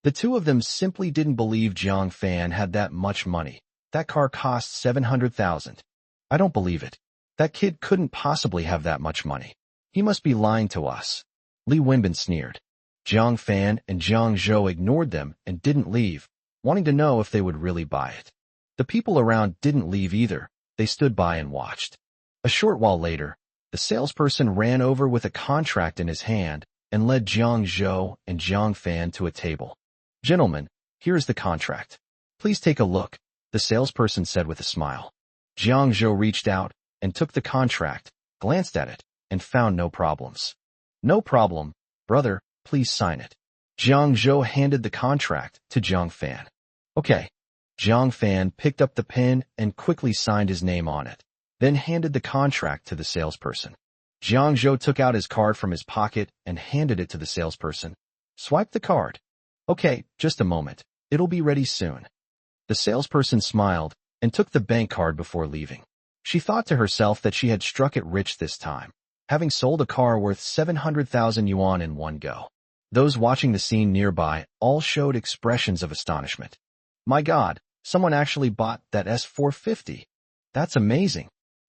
The two of them simply didn't believe Jiang Fan had that much money. That car cost 700,000. I don't believe it. That kid couldn't possibly have that much money. He must be lying to us. Li Wenbin sneered. Jiang Fan and Jiang Zhou ignored them and didn't leave, wanting to know if they would really buy it. The people around didn't leave either. They stood by and watched. A short while later, the salesperson ran over with a contract in his hand and led Jiang Zhou and Jiang Fan to a table. Gentlemen, here is the contract. Please take a look, the salesperson said with a smile. Jiang Zhou reached out and took the contract, glanced at it, and found no problems. No problem, brother, please sign it. Jiang Zhou handed the contract to Jiang Fan. Okay. Jiang Fan picked up the pen and quickly signed his name on it, then handed the contract to the salesperson. Jiang Zhou took out his card from his pocket and handed it to the salesperson. Swipe the card. Okay, just a moment. It'll be ready soon. The salesperson smiled and took the bank card before leaving. She thought to herself that she had struck it rich this time, having sold a car worth 700,000 yuan in one go. Those watching the scene nearby all showed expressions of astonishment. My God, someone actually bought that S450. That's amazing.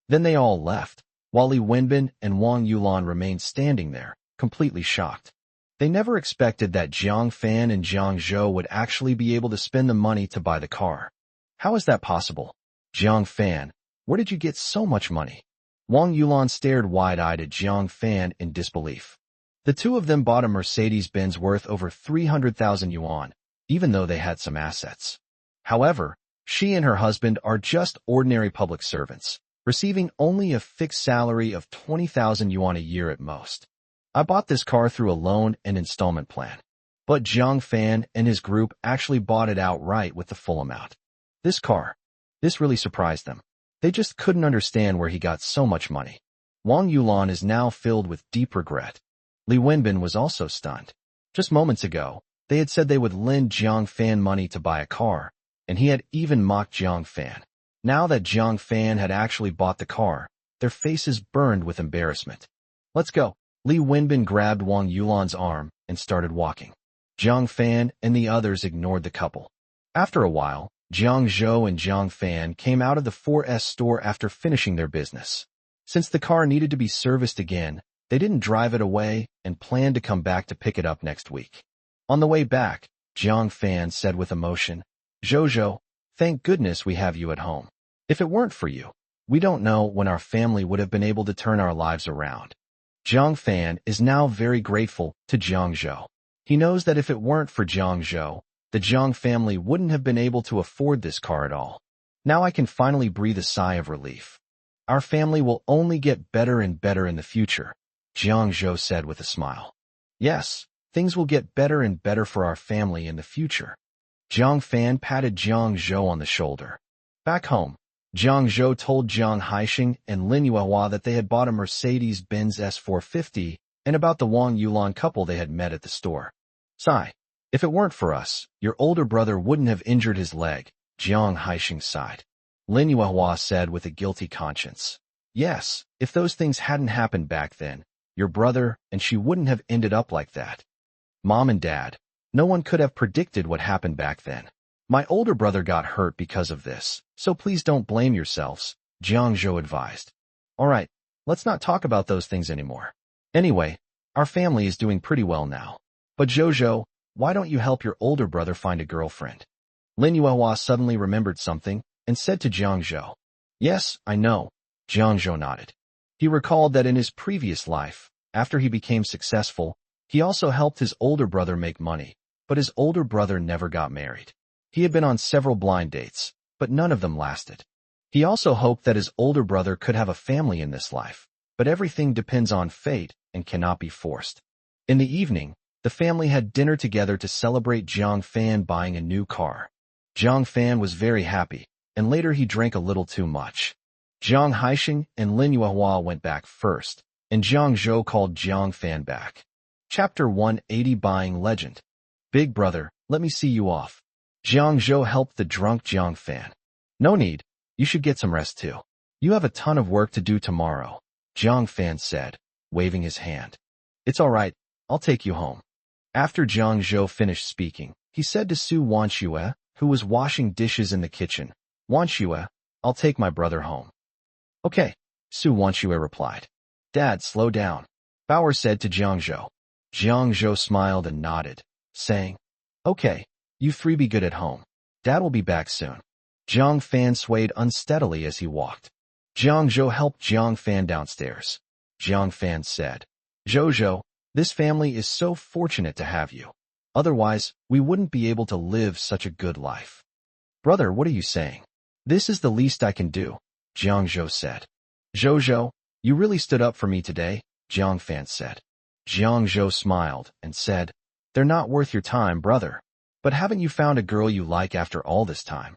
Then they all left, while Li Wenbin and Wang Yulan remained standing there, completely shocked. They never expected that Jiang Fan and Jiang Zhou would actually be able to spend the money to buy the car. How is that possible? Jiang Fan, where did you get so much money? Wang Yulan stared wide-eyed at Jiang Fan in disbelief. The two of them bought a Mercedes-Benz worth over 300,000 yuan, even though they had some assets. However, she and her husband are just ordinary public servants, receiving only a fixed salary of 20,000 yuan a year at most. I bought this car through a loan and installment plan. But Jiang Fan and his group actually bought it outright with the full amount. This really surprised them. They just couldn't understand where he got so much money. Wang Yulan is now filled with deep regret. Li Wenbin was also stunned. Just moments ago, they had said they would lend Jiang Fan money to buy a car, and he had even mocked Jiang Fan. Now that Jiang Fan had actually bought the car, their faces burned with embarrassment. Let's go. Li Wenbin grabbed Wang Yulan's arm and started walking. Jiang Fan and the others ignored the couple. After a while, Jiang Zhou and Jiang Fan came out of the 4S store after finishing their business. Since the car needed to be serviced again, they didn't drive it away and planned to come back to pick it up next week. On the way back, Jiang Fan said with emotion, Zhou, thank goodness we have you at home. If it weren't for you, we don't know when our family would have been able to turn our lives around. Jiang Fan is now very grateful to Jiang Zhou. He knows that if it weren't for Jiang Zhou, the Jiang family wouldn't have been able to afford this car at all. Now I can finally breathe a sigh of relief. Our family will only get better and better in the future, Jiang Zhou said with a smile. Yes, things will get better and better for our family in the future. Jiang Fan patted Jiang Zhou on the shoulder. Back home, Jiang Zhou told Jiang Haixing and Lin Yuehua that they had bought a Mercedes-Benz S450 and about the Wang Yulan couple they had met at the store. Sigh. If it weren't for us, your older brother wouldn't have injured his leg, Jiang Haixing sighed. Lin Yuehua said with a guilty conscience. Yes, if those things hadn't happened back then, your brother and she wouldn't have ended up like that. Mom and Dad, no one could have predicted what happened back then. My older brother got hurt because of this, so please don't blame yourselves, Jiang Zhou advised. All right, let's not talk about those things anymore. Anyway, our family is doing pretty well now. But Zhou, why don't you help your older brother find a girlfriend? Lin Yuehua suddenly remembered something and said to Jiang Zhou. Yes, I know. Jiang Zhou nodded. He recalled that in his previous life, after he became successful, he also helped his older brother make money, but his older brother never got married. He had been on several blind dates, but none of them lasted. He also hoped that his older brother could have a family in this life, but everything depends on fate and cannot be forced. In the evening, the family had dinner together to celebrate Jiang Fan buying a new car. Jiang Fan was very happy, and later he drank a little too much. Jiang Haixing and Lin Yuehua went back first, and Jiang Zhou called Jiang Fan back. Chapter 180 Buying Legend. Big brother, let me see you off. Jiang Zhou helped the drunk Jiang Fan. No need, you should get some rest too. You have a ton of work to do tomorrow, Jiang Fan said, waving his hand. It's all right, I'll take you home. After Jiang Zhou finished speaking, he said to Su Wanxue, who was washing dishes in the kitchen, Wanxue, I'll take my brother home. Okay, Su Wanxue replied. Dad, slow down, Bauer said to Jiang Zhou. Jiang Zhou smiled and nodded, saying, Okay, you three be good at home. Dad will be back soon. Jiang Fan swayed unsteadily as he walked. Jiang Zhou helped Jiang Fan downstairs. Jiang Fan said, Zhou, this family is so fortunate to have you. Otherwise, we wouldn't be able to live such a good life. Brother, what are you saying? This is the least I can do, Jiang Zhou said. Zhou, you really stood up for me today, Jiang Fan said. Jiang Zhou smiled and said, They're not worth your time, brother. But haven't you found a girl you like after all this time?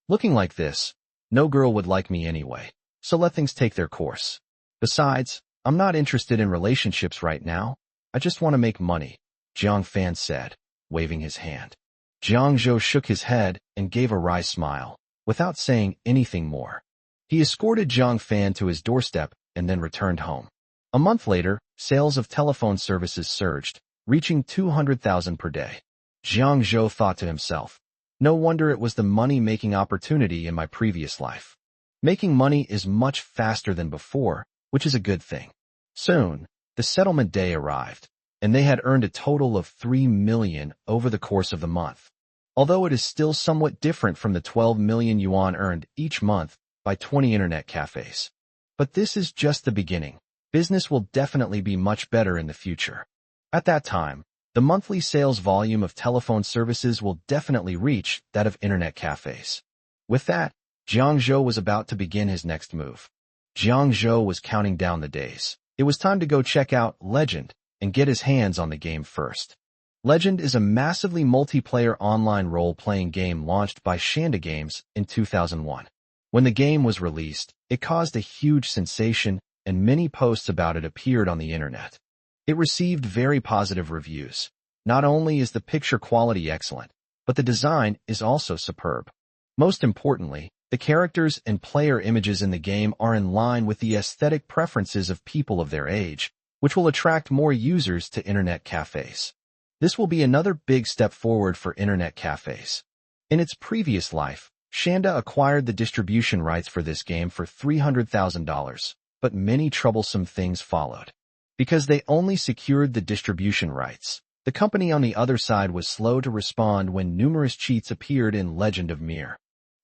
Looking like this, no girl would like me anyway, so let things take their course. Besides, I'm not interested in relationships right now. I just want to make money, Jiang Fan said, waving his hand. Jiang Zhou shook his head and gave a wry smile, without saying anything more. He escorted Jiang Fan to his doorstep and then returned home. A month later, sales of telephone services surged, reaching 200,000 per day. Jiang Zhou thought to himself, no wonder it was the money-making opportunity in my previous life. Making money is much faster than before, which is a good thing. Soon, the settlement day arrived, and they had earned a total of 3 million over the course of the month. Although it is still somewhat different from the 12 million yuan earned each month by 20 internet cafes. But this is just the beginning. Business will definitely be much better in the future. At that time, the monthly sales volume of telephone services will definitely reach that of internet cafes. With that, Jiang Zhou was about to begin his next move. Jiang Zhou was counting down the days. It was time to go check out Legend and get his hands on the game first. Legend is a massively multiplayer online role-playing game launched by Shanda Games in 2001. When the game was released, it caused a huge sensation, and many posts about it appeared on the internet. It received very positive reviews. Not only is the picture quality excellent, but the design is also superb. Most importantly, the characters and player images in the game are in line with the aesthetic preferences of people of their age, which will attract more users to internet cafes. This will be another big step forward for internet cafes. In its previous life, Shanda acquired the distribution rights for this game for $300,000, but many troublesome things followed. Because they only secured the distribution rights, the company on the other side was slow to respond when numerous cheats appeared in Legend of Mir.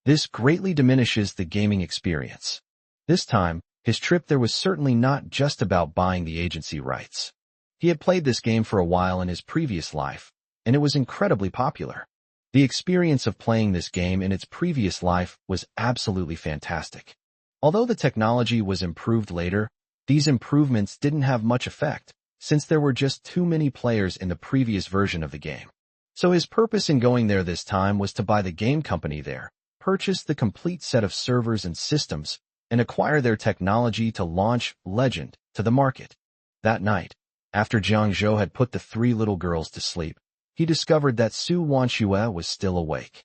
This greatly diminishes the gaming experience. This time, his trip there was certainly not just about buying the agency rights. He had played this game for a while in his previous life, and it was incredibly popular. The experience of playing this game in its previous life was absolutely fantastic. Although the technology was improved later, these improvements didn't have much effect, since there were just too many players in the previous version of the game. So his purpose in going there this time was to buy the game company there, purchase the complete set of servers and systems, and acquire their technology to launch Legend to the market. That night, after Jiang Zhou had put the 3 little girls to sleep, he discovered that Su Wanxue was still awake.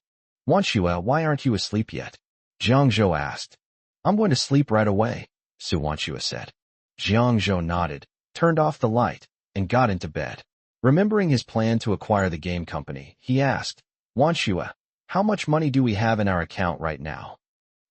Wanxue, why aren't you asleep yet? Jiang Zhou asked. I'm going to sleep right away, Su Wanxue said. Jiang Zhou nodded, turned off the light, and got into bed. Remembering his plan to acquire the game company, he asked, Wanxue, how much money do we have in our account right now?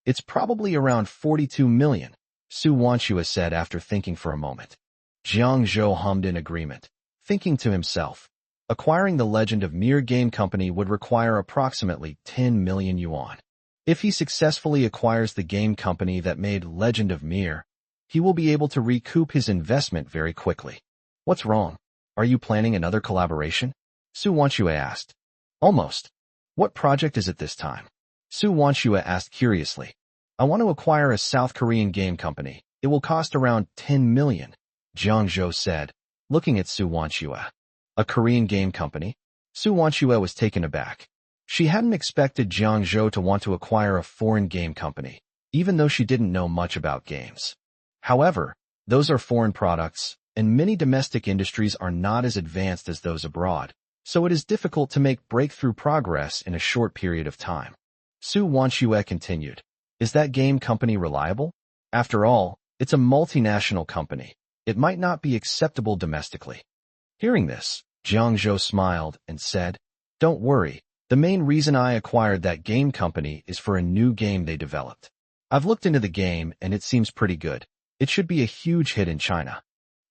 It's probably around 42 million, Su Wanxue said after thinking for a moment. Jiang Zhou hummed in agreement, thinking to himself, Acquiring the Legend of Mir game company would require approximately 10 million yuan. If he successfully acquires the game company that made Legend of Mir, he will be able to recoup his investment very quickly. What's wrong? Are you planning another collaboration? Su Wanxue asked. Almost. What project is it this time? Su Wanxue asked curiously. I want to acquire a South Korean game company. It will cost around 10 million, Jiang Zhou said, looking at Su Wanxue. A Korean game company? Su Wanxue was taken aback. She hadn't expected Jiang Zhou to want to acquire a foreign game company, even though she didn't know much about games. However, those are foreign products, and many domestic industries are not as advanced as those abroad, so it is difficult to make breakthrough progress in a short period of time. Su Wanxue continued. Is that game company reliable? After all, it's a multinational company. It might not be acceptable domestically. Hearing this, Jiang Zhou smiled and said, Don't worry, the main reason I acquired that game company is for a new game they developed. I've looked into the game and it seems pretty good. It should be a huge hit in China.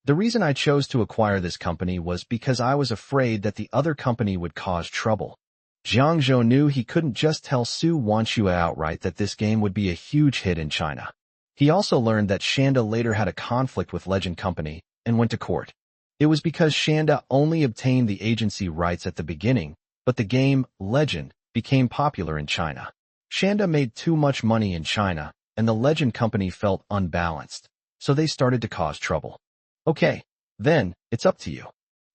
The reason I chose to acquire this company was because I was afraid that the other company would cause trouble. Jiang Zhou knew he couldn't just tell Su Wanxue outright that this game would be a huge hit in China. He also learned that Shanda later had a conflict with Legend Company and went to court. It was because Shanda only obtained the agency rights at the beginning, but the game, Legend, became popular in China. Shanda made too much money in China, and the Legend Company felt unbalanced, so they started to cause trouble. Okay, then, it's up to you.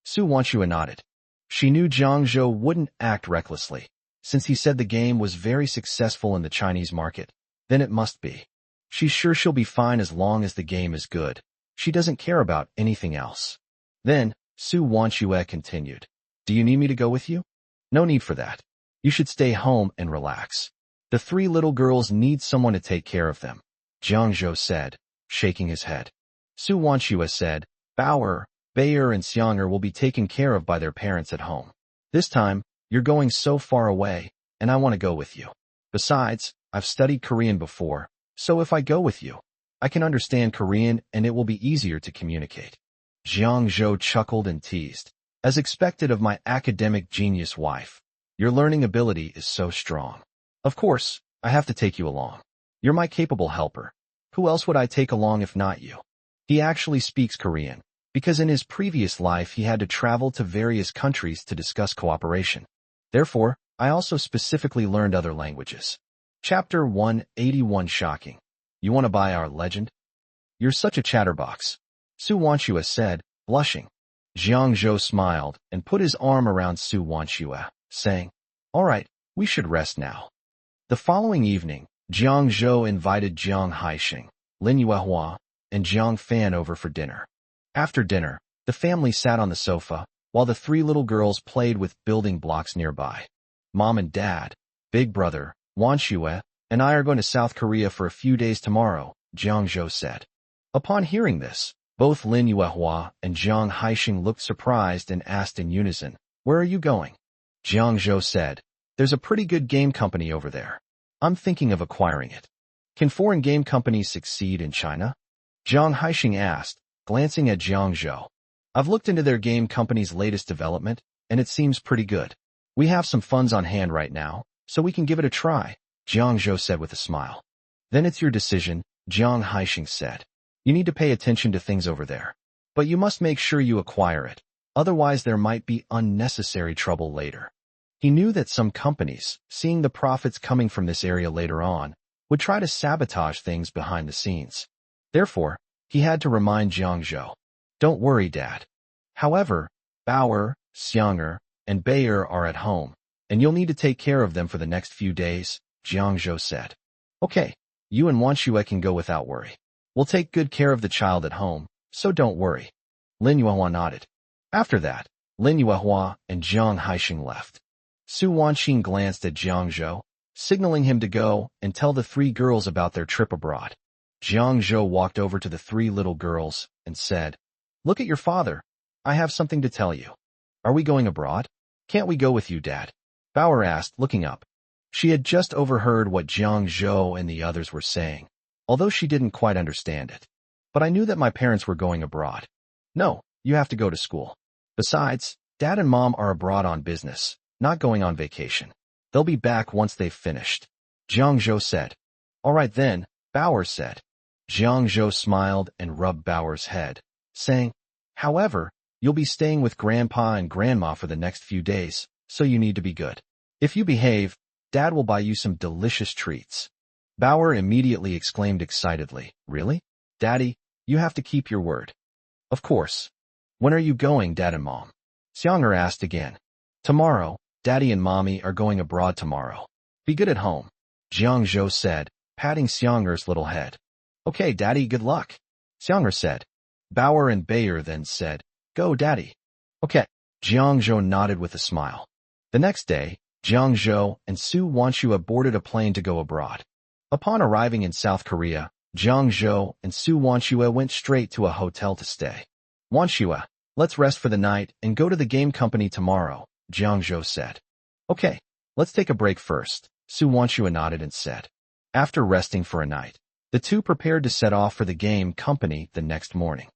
Su Wanxue nodded. She knew Jiang Zhou wouldn't act recklessly. Since he said the game was very successful in the Chinese market, then it must be. She's sure she'll be fine as long as the game is good. She doesn't care about anything else. Then, Su Wanxue continued. Do you need me to go with you? No need for that. You should stay home and relax. The three little girls need someone to take care of them, Jiang Zhou said, shaking his head. Su Wanxue said, Bauer, Bayer and Xianger will be taken care of by their parents at home. This time, you're going so far away, and I want to go with you. Besides, I've studied Korean before, so if I go with you, I can understand Korean and it will be easier to communicate. Jiang Zhou chuckled and teased. As expected of my academic genius wife, your learning ability is so strong. Of course, I have to take you along. You're my capable helper. Who else would I take along if not you? He actually speaks Korean, because in his previous life he had to travel to various countries to discuss cooperation. Therefore, I also specifically learned other languages. Chapter 181 Shocking. You want to buy our legend? You're such a chatterbox, Su Wanxue said, blushing. Jiang Zhou smiled and put his arm around Su Wanxue, saying, All right, we should rest now. The following evening, Jiang Zhou invited Jiang Haixing, Lin Yuehua, and Jiang Fan over for dinner. After dinner, the family sat on the sofa, while the three little girls played with building blocks nearby. Mom and Dad, Big Brother, Wanxue, and I are going to South Korea for a few days tomorrow, Jiang Zhou said. Upon hearing this, both Lin Yuehua and Jiang Haixing looked surprised and asked in unison, Where are you going? Jiang Zhou said, There's a pretty good game company over there. I'm thinking of acquiring it. Can foreign game companies succeed in China? Jiang Haixing asked, glancing at Jiang Zhou. I've looked into their game company's latest development, and it seems pretty good. We have some funds on hand right now, so we can give it a try, Jiang Zhou said with a smile. Then it's your decision, Jiang Haixing said. You need to pay attention to things over there. But you must make sure you acquire it, otherwise there might be unnecessary trouble later. He knew that some companies, seeing the profits coming from this area later on, would try to sabotage things behind the scenes. Therefore, he had to remind Jiang Zhou. Don't worry, Dad. However, Bauer, Xianger, and Bayer are at home, and you'll need to take care of them for the next few days, Jiang Zhou said. Okay, you and Wanxue can go without worry. We'll take good care of the child at home, so don't worry. Lin Yuehua nodded. After that, Lin Yuehua and Jiang Haixing left. Su Wanxing glanced at Jiang Zhou, signaling him to go and tell the three girls about their trip abroad. Jiang Zhou walked over to the three little girls and said, Look at your father. I have something to tell you. Are we going abroad? Can't we go with you, Dad? Bauer asked, looking up. She had just overheard what Jiang Zhou and the others were saying, although she didn't quite understand it. But I knew that my parents were going abroad. No, you have to go to school. Besides, Dad and Mom are abroad on business, not going on vacation. They'll be back once they've finished. Jiang Zhou said. All right then, Bauer said. Jiang Zhou smiled and rubbed Bauer's head, saying, however, you'll be staying with Grandpa and Grandma for the next few days, so you need to be good. If you behave, Dad will buy you some delicious treats. Bauer immediately exclaimed excitedly, really? Daddy, you have to keep your word. Of course. When are you going, Dad and Mom? Xianger asked again. Tomorrow, Daddy and Mommy are going abroad tomorrow. Be good at home, Jiang Zhou said, patting Xianger's little head. Okay, Daddy, good luck, Xianger said. Bauer and Bayer then said, go, Daddy. Okay. Jiang Zhou nodded with a smile. The next day, Jiang Zhou and Su Wanshua boarded a plane to go abroad. Upon arriving in South Korea, Jiang Zhou and Su Wanshua went straight to a hotel to stay. Wanshua, let's rest for the night and go to the game company tomorrow, Jiang Zhou said. Okay, let's take a break first, Su Wanshua nodded and said. After resting for a night, the two prepared to set off for the game company the next morning.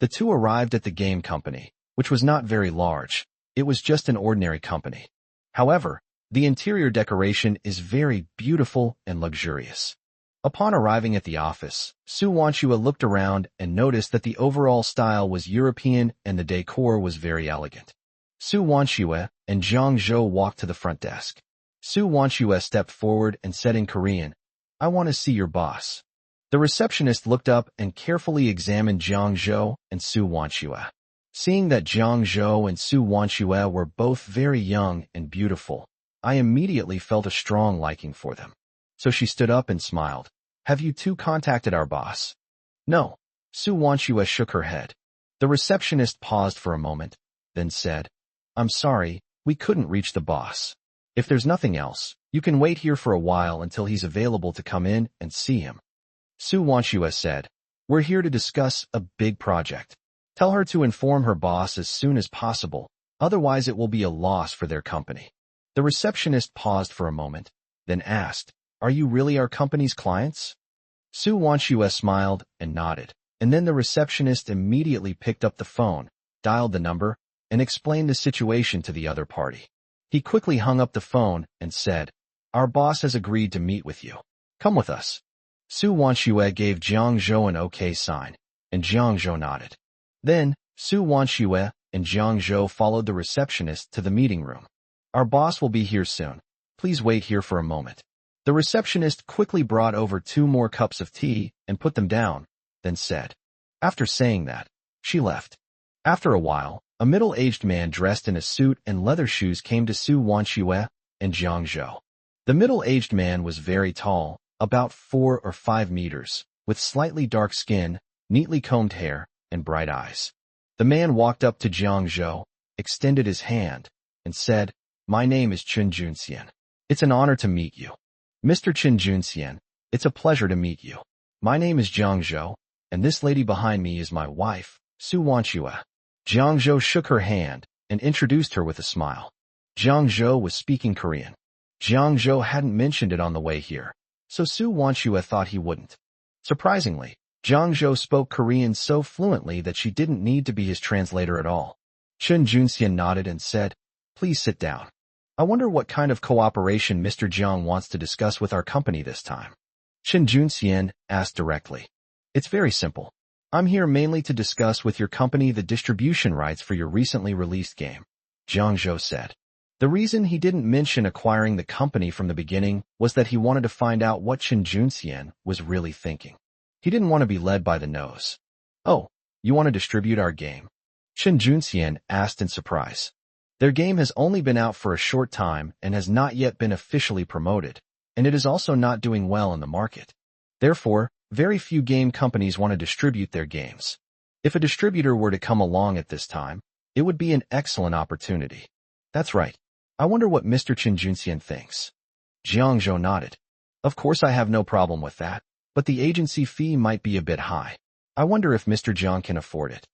The two arrived at the game company, which was not very large. It was just an ordinary company. However, the interior decoration is very beautiful and luxurious. Upon arriving at the office, Su Wanshua looked around and noticed that the overall style was European and the decor was very elegant. Su Wanshua and Jiang Zhou walked to the front desk. Su Wanshua stepped forward and said in Korean, I want to see your boss. The receptionist looked up and carefully examined Jiang Zhou and Su Wanshua. Seeing that Jiang Zhou and Su Wanshua were both very young and beautiful, I immediately felt a strong liking for them. So she stood up and smiled. Have you two contacted our boss? No. Su Wanshua shook her head. The receptionist paused for a moment, then said, I'm sorry, we couldn't reach the boss. If there's nothing else, you can wait here for a while until he's available to come in and see him. Su Wanshua said, we're here to discuss a big project. Tell her to inform her boss as soon as possible, otherwise it will be a loss for their company. The receptionist paused for a moment, then asked, are you really our company's clients? Su Wanshua smiled and nodded, and then the receptionist immediately picked up the phone, dialed the number, and explained the situation to the other party. He quickly hung up the phone and said, our boss has agreed to meet with you. Come with us. Su Wanshua gave Jiang Zhou an okay sign, and Jiang Zhou nodded. Then, Su Wanshua and Jiang Zhou followed the receptionist to the meeting room. Our boss will be here soon. Please wait here for a moment. The receptionist quickly brought over 2 more cups of tea and put them down, then said. After saying that, she left. After a while, a middle-aged man dressed in a suit and leather shoes came to Su Wanshua and Jiang Zhou. The middle-aged man was very tall, about 4 or 5 meters, with slightly dark skin, neatly combed hair, and bright eyes. The man walked up to Jiang Zhou, extended his hand, and said, my name is Chen Junxian. It's an honor to meet you. Mr. Chen Junxian, it's a pleasure to meet you. My name is Jiang Zhou, and this lady behind me is my wife, Su Wanshua. Jiang Zhou shook her hand and introduced her with a smile. Jiang Zhou was speaking Korean. Jiang Zhou hadn't mentioned it on the way here, so Su Wanshua thought he wouldn't. Surprisingly, Jiang Zhou spoke Korean so fluently that she didn't need to be his translator at all. Chen Junxian nodded and said, please sit down. I wonder what kind of cooperation Mr. Jiang wants to discuss with our company this time. Chen Junxian asked directly. It's very simple. I'm here mainly to discuss with your company the distribution rights for your recently released game, Jiang Zhou said. The reason he didn't mention acquiring the company from the beginning was that he wanted to find out what Chen Junxian was really thinking. He didn't want to be led by the nose. Oh, you want to distribute our game? Chen Junxian asked in surprise. Their game has only been out for a short time and has not yet been officially promoted, and it is also not doing well in the market. Therefore, very few game companies want to distribute their games. If a distributor were to come along at this time, it would be an excellent opportunity. That's right. I wonder what Mr. Chen Junxian thinks. Jiang Zhou nodded. Of course I have no problem with that, but the agency fee might be a bit high. I wonder if Mr. Jiang can afford it.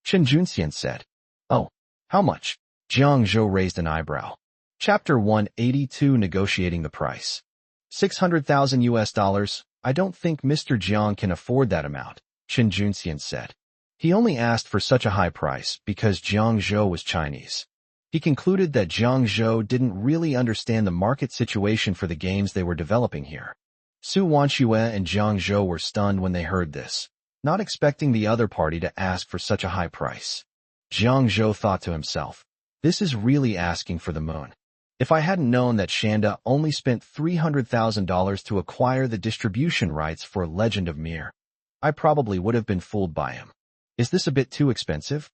Chen Junxian said. Oh, how much? Jiang Zhou raised an eyebrow. Chapter 182 Negotiating the Price. 600,000 US dollars. I don't think Mr. Jiang can afford that amount, Chen Junxian said. He only asked for such a high price because Jiang Zhou was Chinese. He concluded that Jiang Zhou didn't really understand the market situation for the games they were developing here. Su Wanxue and Jiang Zhou were stunned when they heard this, not expecting the other party to ask for such a high price. Jiang Zhou thought to himself, this is really asking for the moon. If I hadn't known that Shanda only spent $300,000 to acquire the distribution rights for Legend of Mir, I probably would have been fooled by him. Is this a bit too expensive?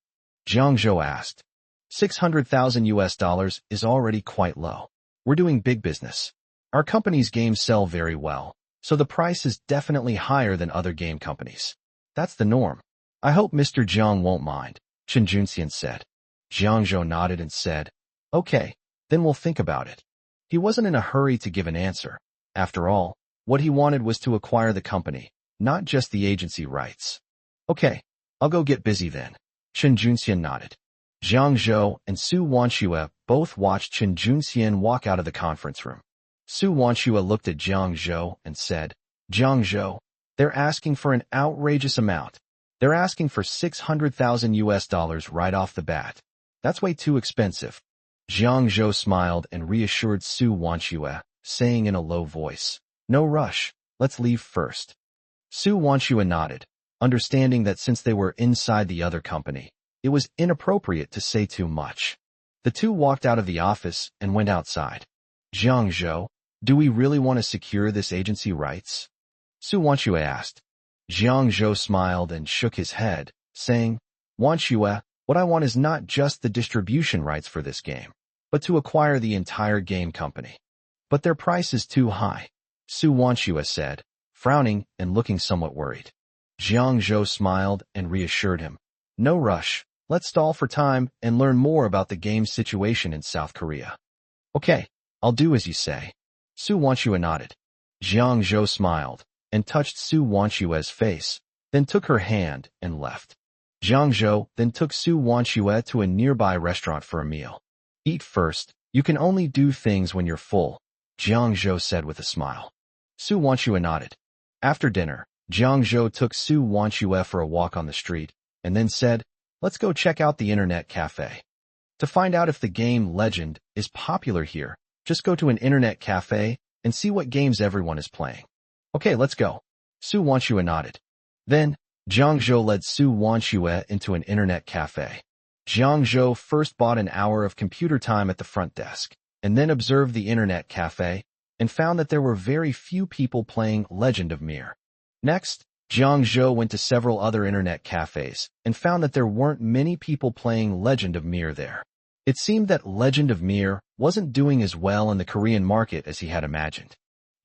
Jiang Zhou asked. $600,000 is already quite low. We're doing big business. Our company's games sell very well, so the price is definitely higher than other game companies. That's the norm. I hope Mr. Jiang won't mind, Chen Junxian said. Jiang Zhou nodded and said, okay, then we'll think about it. He wasn't in a hurry to give an answer. After all, what he wanted was to acquire the company, not just the agency rights. Okay, I'll go get busy then. Chen Junxian nodded. Jiang Zhou and Su Wanxue both watched Chen Junxian walk out of the conference room. Su Wanxue looked at Jiang Zhou and said, Jiang Zhou, they're asking for an outrageous amount. They're asking for $600,000 right off the bat. That's way too expensive. Jiang Zhou smiled and reassured Su Wanxue, saying in a low voice, no rush, let's leave first. Su Wanxue nodded, understanding that since they were inside the other company, it was inappropriate to say too much. The two walked out of the office and went outside. Jiang Zhou, do we really want to secure this agency rights? Su Wanxue asked. Jiang Zhou smiled and shook his head, saying, Wanxue, what I want is not just the distribution rights for this game, but to acquire the entire game company. But their price is too high, Su Wanxue said, frowning and looking somewhat worried. Jiang Zhou smiled and reassured him, no rush. Let's stall for time and learn more about the game's situation in South Korea. Okay, I'll do as you say. Su Wanxue nodded. Jiang Zhou smiled and touched Su Wanxue's face, then took her hand and left. Jiang Zhou then took Su Wanxue to a nearby restaurant for a meal. Eat first, you can only do things when you're full, Jiang Zhou said with a smile. Su Wanxue nodded. After dinner, Jiang Zhou took Su Wanxue for a walk on the street, and then said, let's go check out the internet cafe. To find out if the game Legend is popular here, just go to an internet cafe and see what games everyone is playing. Okay, let's go. Su Wanxue nodded. Then, Jiang Zhou led Su Wanxue into an internet cafe. Jiang Zhou first bought an hour of computer time at the front desk, and then observed the internet cafe, and found that there were very few people playing Legend of Mir. Next, Jiang Zhou went to several other internet cafes and found that there weren't many people playing Legend of Mir there. It seemed that Legend of Mir wasn't doing as well in the Korean market as he had imagined.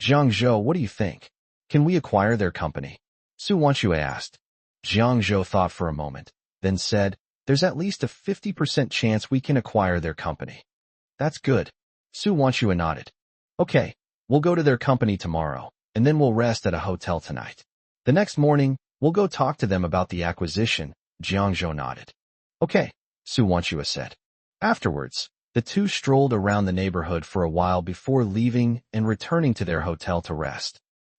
Jiang Zhou, what do you think? Can we acquire their company? Su Wanxue asked. Jiang Zhou thought for a moment, then said, there's at least a 50% chance we can acquire their company. That's good. Su Wanxue nodded. Okay, we'll go to their company tomorrow, and then we'll rest at a hotel tonight. The next morning, we'll go talk to them about the acquisition, Jiang Zhou nodded. Okay, Su Wanxue said. Afterwards, the two strolled around the neighborhood for a while before leaving and returning to their hotel to rest.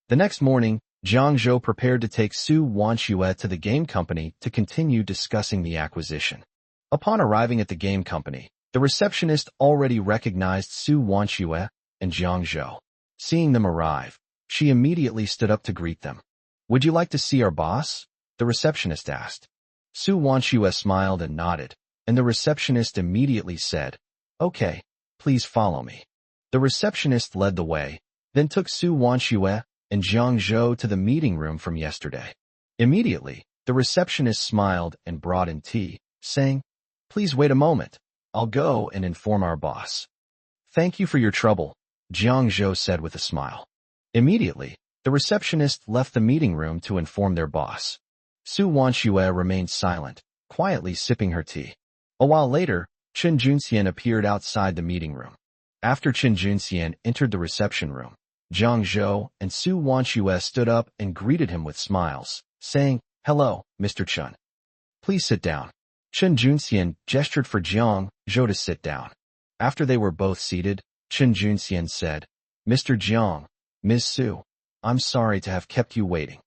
The next morning, Jiang Zhou prepared to take Su Wanxue to the game company to continue discussing the acquisition. Upon arriving at the game company, the receptionist already recognized Su Wanxue and Jiang Zhou. Seeing them arrive, she immediately stood up to greet them. Would you like to see our boss? The receptionist asked. Su Wanxue smiled and nodded, and the receptionist immediately said, okay, please follow me. The receptionist led the way, then took Su Wanxue and Jiang Zhou to the meeting room from yesterday. Immediately, the receptionist smiled and brought in tea, saying, please wait a moment. I'll go and inform our boss. Thank you for your trouble, Jiang Zhou said with a smile. Immediately, the receptionist left the meeting room to inform their boss. Su Wanxue remained silent, quietly sipping her tea. A while later, Chen Junxian appeared outside the meeting room. After Chen Junxian entered the reception room, Jiang Zhou and Su Wanxue stood up and greeted him with smiles, saying, hello, Mr. Chen. Please sit down. Chen Junxian gestured for Jiang Zhou to sit down. After they were both seated, Chen Junxian said, Mr. Jiang, Ms. Su, I'm sorry to have kept you waiting.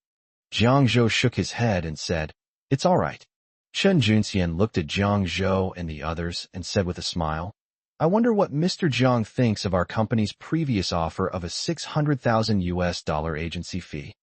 Jiang Zhou shook his head and said, it's all right. Chen Junxian looked at Jiang Zhou and the others and said with a smile, I wonder what Mr. Jiang thinks of our company's previous offer of a $600,000 agency fee.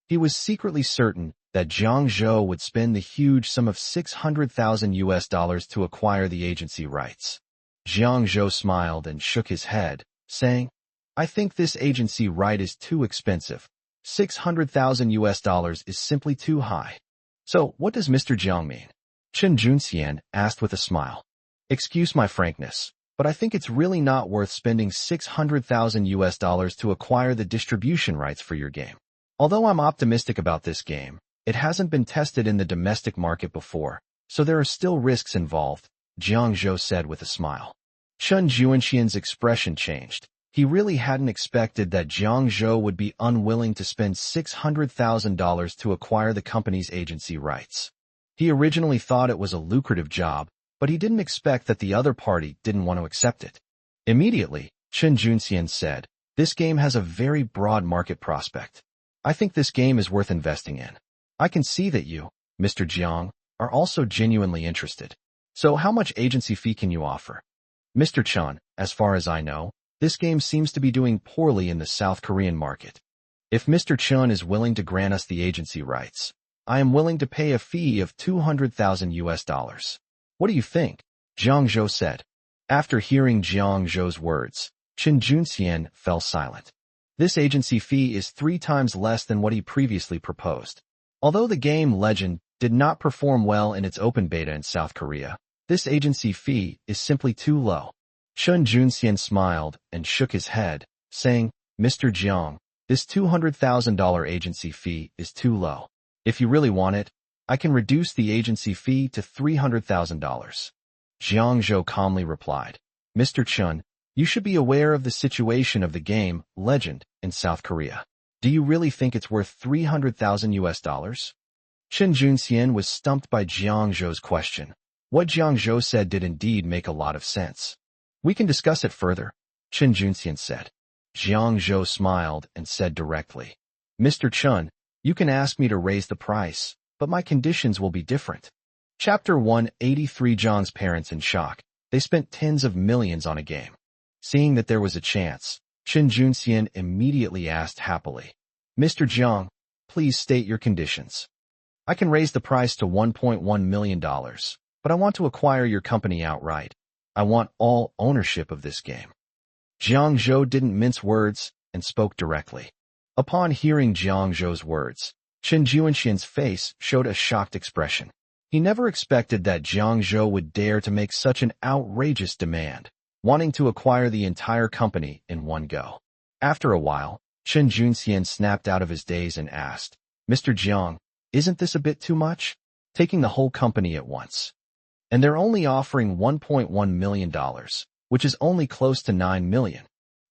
He was secretly certain that Jiang Zhou would spend the huge sum of $600,000 to acquire the agency rights. Jiang Zhou smiled and shook his head, saying, I think this agency right is too expensive. $600,000 is simply too high. So, what does Mr. Jiang mean? Chen Junxian asked with a smile. Excuse my frankness, but I think it's really not worth spending $600,000 to acquire the distribution rights for your game. Although I'm optimistic about this game, it hasn't been tested in the domestic market before, so there are still risks involved, Jiang Zhou said with a smile. Chen Junxian's expression changed. He really hadn't expected that Jiang Zhou would be unwilling to spend $600,000 to acquire the company's agency rights. He originally thought it was a lucrative job, but he didn't expect that the other party didn't want to accept it. Immediately, Chen Junxian said, This game has a very broad market prospect. I think this game is worth investing in. I can see that you, Mr. Jiang, are also genuinely interested. So how much agency fee can you offer? Mr. Chen, as far as I know, this game seems to be doing poorly in the South Korean market. If Mr. Chen is willing to grant us the agency rights, I am willing to pay a fee of $200,000. What do you think? Jiang Zhou said. After hearing Jiang Zhou's words, Chen Junxian fell silent. This agency fee is 3 times less than what he previously proposed. Although the game Legend did not perform well in its open beta in South Korea, this agency fee is simply too low. Chen Junxian smiled and shook his head, saying, Mr. Jiang, this $200,000 agency fee is too low. If you really want it, I can reduce the agency fee to $300,000. Jiang Zhou calmly replied, Mr. Chen, you should be aware of the situation of the game Legend in South Korea. Do you really think it's worth $300,000? Chen Junxian was stumped by Jiang Zhou's question. What Jiang Zhou said did indeed make a lot of sense. We can discuss it further, Chen Junxian said. Jiang Zhou smiled and said directly, Mr. Chen, you can ask me to raise the price, but my conditions will be different. Chapter 183. Jiang's parents in shock. They spent tens of millions on a game. Seeing that there was a chance, Chen Junxian immediately asked happily, Mr. Jiang, please state your conditions. I can raise the price to $1.1 million, but I want to acquire your company outright. I want all ownership of this game. Jiang Zhou didn't mince words and spoke directly. Upon hearing Jiang Zhou's words, Chen Junxian's face showed a shocked expression. He never expected that Jiang Zhou would dare to make such an outrageous demand, wanting to acquire the entire company in one go. After a while, Chen Junxian snapped out of his daze and asked, Mr. Jiang, isn't this a bit too much? Taking the whole company at once. And they're only offering $1.1 million, which is only close to $9 million.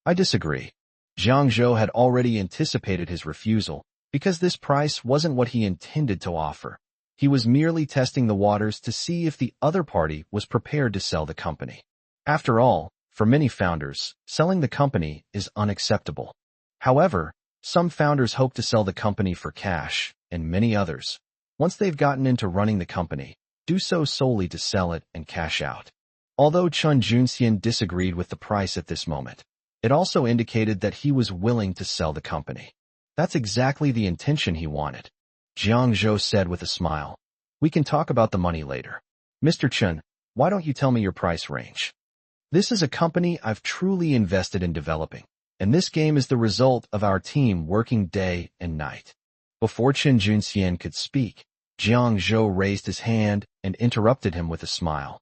I disagree. Jiang Zhou had already anticipated his refusal, because this price wasn't what he intended to offer. He was merely testing the waters to see if the other party was prepared to sell the company. After all, for many founders, selling the company is unacceptable. However, some founders hope to sell the company for cash, and many others, once they've gotten into running the company, do so solely to sell it and cash out. Although Chen Junxian disagreed with the price at this moment, it also indicated that he was willing to sell the company. That's exactly the intention he wanted. Jiang Zhou said with a smile, We can talk about the money later. Mr. Chen, why don't you tell me your price range? This is a company I've truly invested in developing, and this game is the result of our team working day and night. Before Chen Junxian could speak, Jiang Zhou raised his hand and interrupted him with a smile.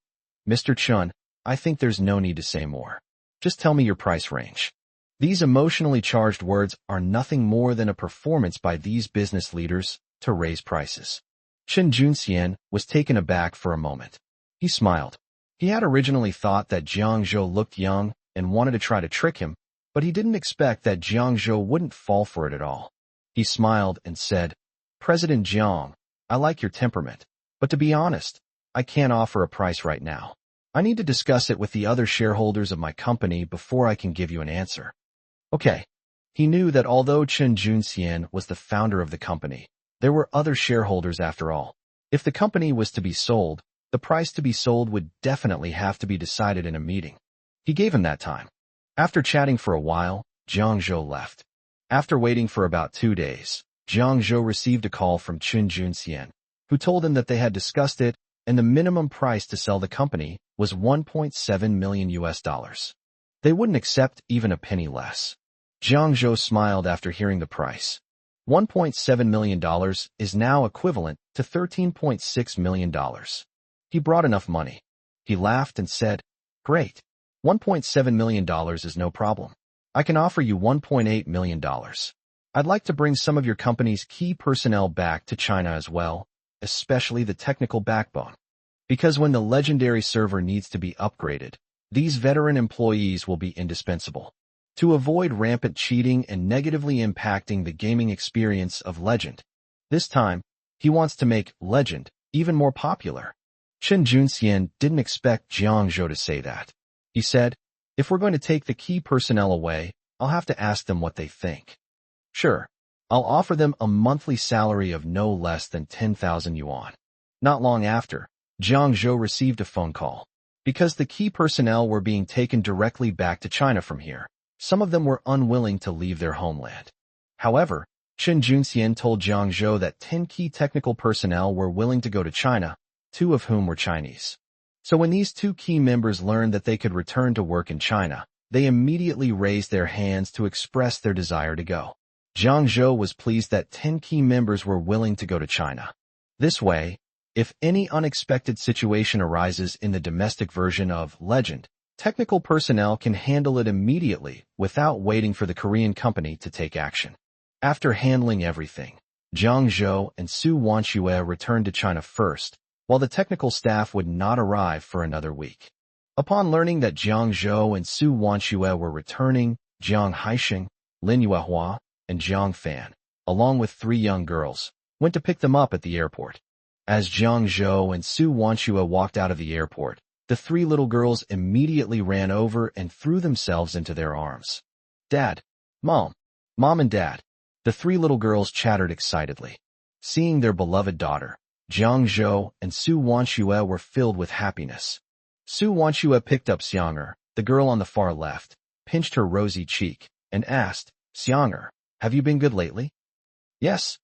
Mr. Chen, I think there's no need to say more. Just tell me your price range. These emotionally charged words are nothing more than a performance by these business leaders to raise prices. Chen Junxian was taken aback for a moment. He smiled. He had originally thought that Jiang Zhou looked young and wanted to try to trick him, but he didn't expect that Jiang Zhou wouldn't fall for it at all. He smiled and said, President Jiang, I like your temperament, but to be honest, I can't offer a price right now. I need to discuss it with the other shareholders of my company before I can give you an answer. Okay. He knew that although Chen Junxian was the founder of the company, there were other shareholders after all. If the company was to be sold, the price to be sold would definitely have to be decided in a meeting. He gave him that time. After chatting for a while, Jiang Zhou left. After waiting for about 2 days, Jiang Zhou received a call from Chen Junxian, who told him that they had discussed it and the minimum price to sell the company was $1.7 million US. They wouldn't accept even a penny less. Jiang Zhou smiled after hearing the price. $1.7 million is now equivalent to $13.6 million. He brought enough money. He laughed and said, "Great. $1.7 million is no problem. I can offer you $1.8 million. I'd like to bring some of your company's key personnel back to China as well, especially the technical backbone. Because when the legendary server needs to be upgraded, these veteran employees will be indispensable. To avoid rampant cheating and negatively impacting the gaming experience of Legend. This time, he wants to make Legend even more popular." Chen Junxian didn't expect Jiang Zhou to say that. He said, "If we're going to take the key personnel away, I'll have to ask them what they think. Sure, I'll offer them a monthly salary of no less than 10,000 yuan. Not long after, Jiang Zhou received a phone call. Because the key personnel were being taken directly back to China from here, some of them were unwilling to leave their homeland. However, Chen Junxian told Jiang Zhou that 10 key technical personnel were willing to go to China, 2 of whom were Chinese. So when these 2 key members learned that they could return to work in China, they immediately raised their hands to express their desire to go. Jiang Zhou was pleased that 10 key members were willing to go to China. This way, if any unexpected situation arises in the domestic version of Legend, technical personnel can handle it immediately without waiting for the Korean company to take action. After handling everything, Jiang Zhou and Su Wanxue returned to China first, while the technical staff would not arrive for another week. Upon learning that Jiang Zhou and Su Wanxue were returning, Jiang Haixing, Lin Yuehua, and Jiang Fan, along with 3 young girls, went to pick them up at the airport. As Jiang Zhou and Su Wanxue walked out of the airport, the 3 little girls immediately ran over and threw themselves into their arms. "Dad! Mom! Mom and Dad!" The 3 little girls chattered excitedly. Seeing their beloved daughter, Jiang Zhou and Su Wanxue were filled with happiness. Su Wanxue picked up Xiang'er, the girl on the far left, pinched her rosy cheek, and asked, "Xiang'er, have you been good lately?" Yes,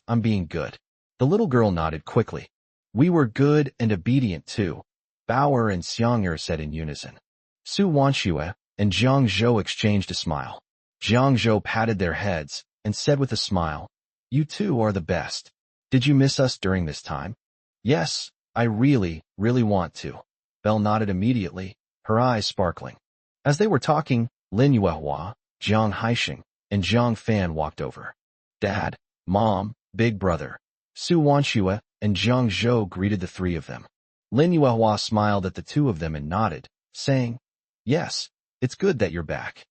I'm being good." The little girl nodded quickly. "We were good and obedient too," Bauer and Xiang'er said in unison. Su Wanxue and Jiang Zhou exchanged a smile. Jiang Zhou patted their heads and said with a smile, "You two are the best. Did you miss us during this time?" "Yes, I really want to." Belle nodded immediately, her eyes sparkling. As they were talking, Lin Yuehua, Jiang Haixing, and Jiang Fan walked over. Dad, Mom, Big Brother, Su Wanxue, and Jiang Zhou greeted the 3 of them. Lin Yuehua smiled at the 2 of them and nodded, saying, "Yes, it's good that you're back."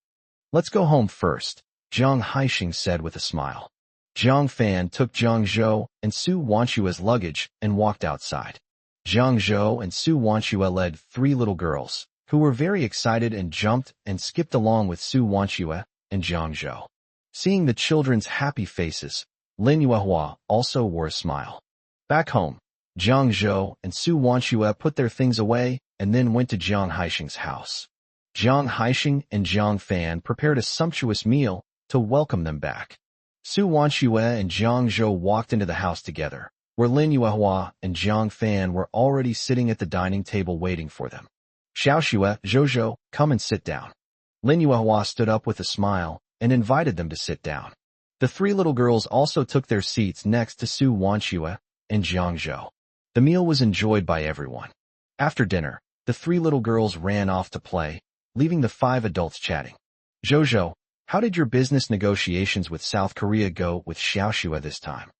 "Let's go home first," Jiang Haixing said with a smile. Jiang Fan took Jiang Zhou and Su Wanxue's luggage and walked outside. Jiang Zhou and Su Wanxue led 3 little girls, who were very excited and jumped and skipped along with Su Wanxue and Jiang Zhou. Seeing the children's happy faces, Lin Yuehua also wore a smile. Back home, Jiang Zhou and Su Wanxue put their things away and then went to Jiang Haixing's house. Jiang Haixing and Jiang Fan prepared a sumptuous meal to welcome them back. Su Wanxue and Jiang Zhou walked into the house together, where Lin Yuehua and Jiang Fan were already sitting at the dining table waiting for them. "Xiaoxue, Zhou, come and sit down." Lin Yuehua stood up with a smile and invited them to sit down. The 3 little girls also took their seats next to Su Wanxue and Jiang Zhou. The meal was enjoyed by everyone. After dinner, the 3 little girls ran off to play, leaving the 5 adults chatting. "Zhou, how did your business negotiations with South Korea go with Xiaoxue this time?"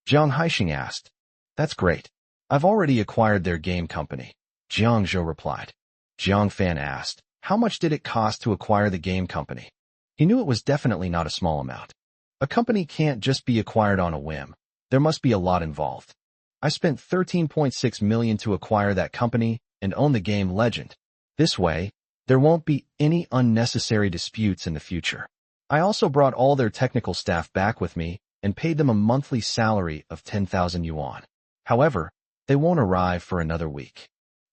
Jiang Haixing asked. "That's great. I've already acquired their game company," Jiang Zhou replied. Jiang Fan asked, "How much did it cost to acquire the game company?" He knew it was definitely not a small amount. A company can't just be acquired on a whim. There must be a lot involved. "I spent 13.6 million to acquire that company and own the game Legend. This way, there won't be any unnecessary disputes in the future. I also brought all their technical staff back with me and paid them a monthly salary of 10,000 yuan. However, they won't arrive for another week."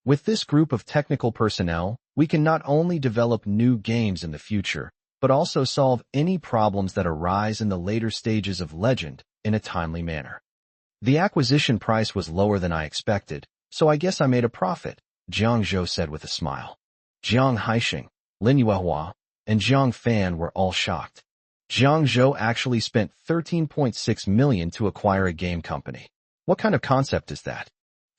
With this group of technical personnel, we can not only develop new games in the future, but also solve any problems that arise in the later stages of Legend in a timely manner. The acquisition price was lower than I expected, so I guess I made a profit, Jiang Zhou said with a smile. Jiang Haixing, Lin Yuehua, and Jiang Fan were all shocked. Jiang Zhou actually spent 13.6 million to acquire a game company. What kind of concept is that?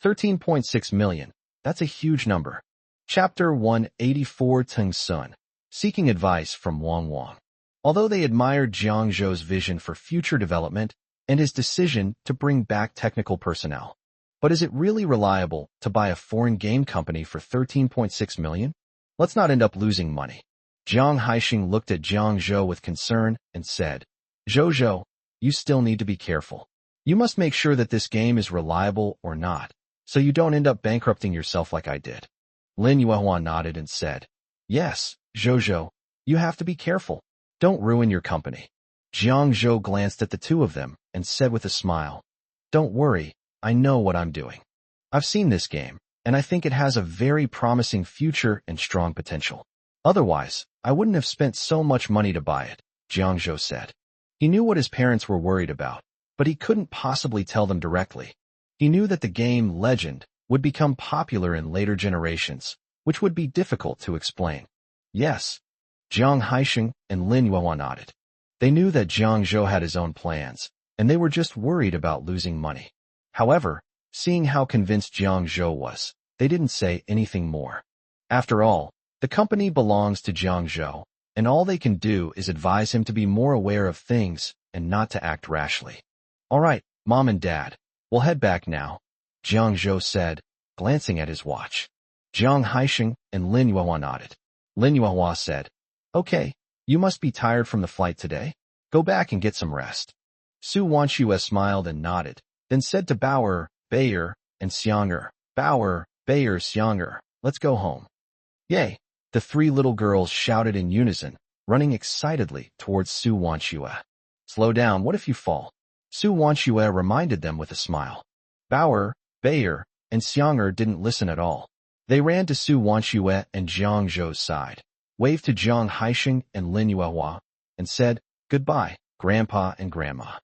13.6 million. That's a huge number. Chapter 184 Teng Sun. Seeking advice from Wang Wang. Although they admired Jiang Zhou's vision for future development and his decision to bring back technical personnel. But is it really reliable to buy a foreign game company for 13.6 million? Let's not end up losing money. Jiang Haixing looked at Jiang Zhou with concern and said, Zhou, you still need to be careful. You must make sure that this game is reliable or not, so you don't end up bankrupting yourself like I did. Lin Yuehua nodded and said, Yes, Zhou, you have to be careful. Don't ruin your company. Jiang Zhou glanced at the two of them and said with a smile, Don't worry, I know what I'm doing. I've seen this game, and I think it has a very promising future and strong potential. Otherwise, I wouldn't have spent so much money to buy it, Jiang Zhou said. He knew what his parents were worried about, but he couldn't possibly tell them directly. He knew that the game Legend would become popular in later generations, which would be difficult to explain. Yes. Jiang Haixing and Lin Yuehua nodded. They knew that Jiang Zhou had his own plans, and they were just worried about losing money. However, seeing how convinced Jiang Zhou was, they didn't say anything more. After all, the company belongs to Jiang Zhou, and all they can do is advise him to be more aware of things and not to act rashly. All right, Mom and Dad, we'll head back now, Jiang Zhou said, glancing at his watch. Jiang Haixing and Lin Yuehua nodded. Lin Yuehua said, Okay, you must be tired from the flight today. Go back and get some rest. Su Wanxue smiled and nodded, then said to Bauer, Bayer, and Xianger, Bauer, Bayer, Xianger, let's go home. Yay! The three little girls shouted in unison, running excitedly towards Su Wanxue. Slow down, what if you fall? Su Wanxue reminded them with a smile. Bauer, Bayer, and Xianger didn't listen at all. They ran to Su Wanxue and Jiang Zhou's side, waved to Jiang Haixing and Lin Yuehua, and said, Goodbye, Grandpa and Grandma.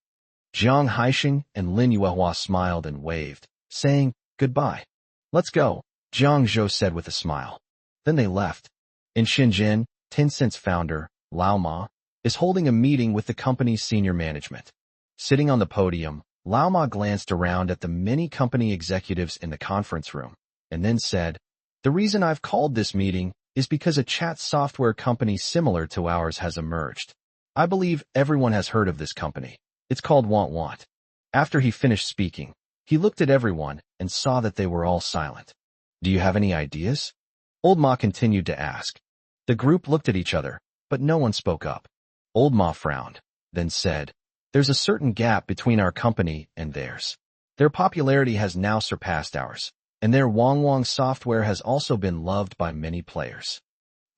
Jiang Haixing and Lin Yuehua smiled and waved, saying, Goodbye. Let's go, Jiang Zhou said with a smile. Then they left. In Shenzhen, Tencent's founder, Lao Ma, is holding a meeting with the company's senior management. Sitting on the podium, Lao Ma glanced around at the many company executives in the conference room, and then said, The reason I've called this meeting is because a chat software company similar to ours has emerged. I believe everyone has heard of this company. It's called Want. After he finished speaking, he looked at everyone and saw that they were all silent. Do you have any ideas? Old Ma continued to ask. The group looked at each other, but no one spoke up. Old Ma frowned, then said, There's a certain gap between our company and theirs. Their popularity has now surpassed ours, and their Wang software has also been loved by many players.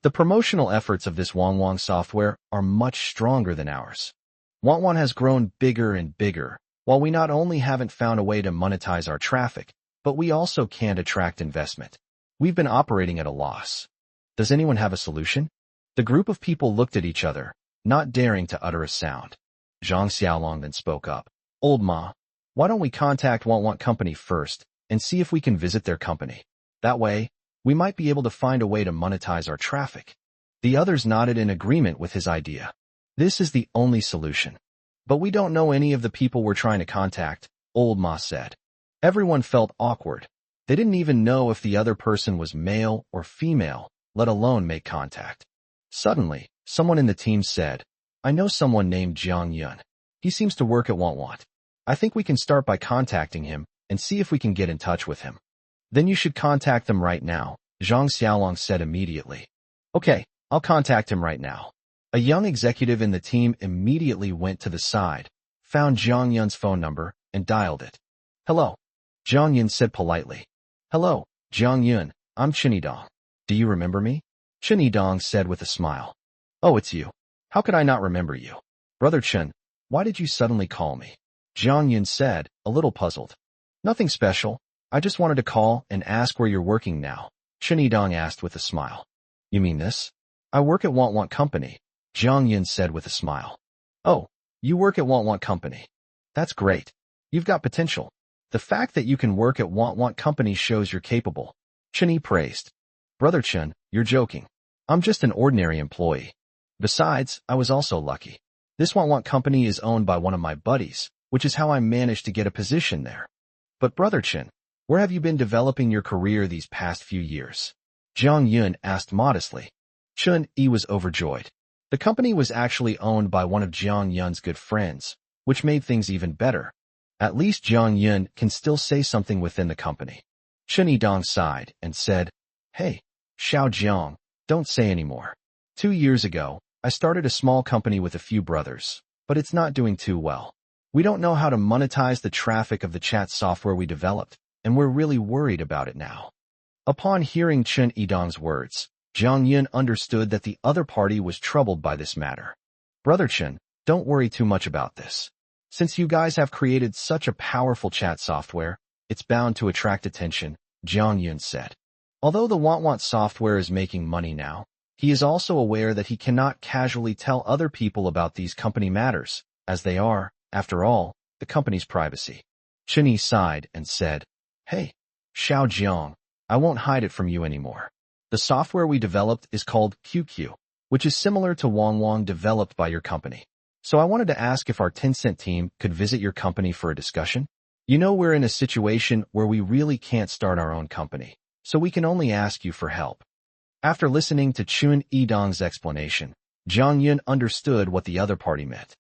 The promotional efforts of this Wang software are much stronger than ours. Want has grown bigger and bigger, while we not only haven't found a way to monetize our traffic, but we also can't attract investment. We've been operating at a loss. Does anyone have a solution? The group of people looked at each other, not daring to utter a sound. Zhang Xiaolong then spoke up. Old Ma, why don't we contact Want Company first and see if we can visit their company? That way, we might be able to find a way to monetize our traffic. The others nodded in agreement with his idea. This is the only solution. But we don't know any of the people we're trying to contact, Old Ma said. Everyone felt awkward. They didn't even know if the other person was male or female, let alone make contact. Suddenly, someone in the team said, I know someone named Jiang Yun. He seems to work at Want. I think we can start by contacting him and see if we can get in touch with him. Then you should contact them right now, Zhang Xiaolong said immediately. Okay, I'll contact him right now. A young executive in the team immediately went to the side, found Jiang Yun's phone number, and dialed it. Hello. Jiang Yun said politely. Hello, Jiang Yun, I'm Chen Yidong. Do you remember me? Chen Yidong said with a smile. Oh, it's you. How could I not remember you? Brother Chen, why did you suddenly call me? Jiang Yun said, a little puzzled. Nothing special. I just wanted to call and ask where you're working now, Chen Yidong asked with a smile. You mean this? I work at Want Want Company, Jiang Yun said with a smile. Oh, you work at Want Want Company. That's great. You've got potential. The fact that you can work at Want Want Company shows you're capable, Chen Yi praised. Brother Chen, you're joking. I'm just an ordinary employee. Besides, I was also lucky. This Want Want Company is owned by one of my buddies, which is how I managed to get a position there. But Brother Chen, where have you been developing your career these past few years? Jiang Yun asked modestly. Chen Yi was overjoyed. The company was actually owned by one of Jiang Yun's good friends, which made things even better. At least Jiang Yun can still say something within the company. Chen Yidong sighed and said, Hey, Xiao Jiang, don't say anymore. 2 years ago, I started a small company with a few brothers, but it's not doing too well. We don't know how to monetize the traffic of the chat software we developed, and we're really worried about it now. Upon hearing Chen Yidong's words, Jiang Yun understood that the other party was troubled by this matter. Brother Chen, don't worry too much about this. Since you guys have created such a powerful chat software, it's bound to attract attention, Jiang Yun said. Although the Want Want software is making money now, he is also aware that he cannot casually tell other people about these company matters, as they are, after all, the company's privacy. Chen Yi sighed and said, Hey, Xiao Jiang, I won't hide it from you anymore. The software we developed is called QQ, which is similar to Wang Wang developed by your company. So I wanted to ask if our Tencent team could visit your company for a discussion. You know we're in a situation where we really can't start our own company, so we can only ask you for help. After listening to Chen Yidong's explanation, Jiang Yun understood what the other party meant.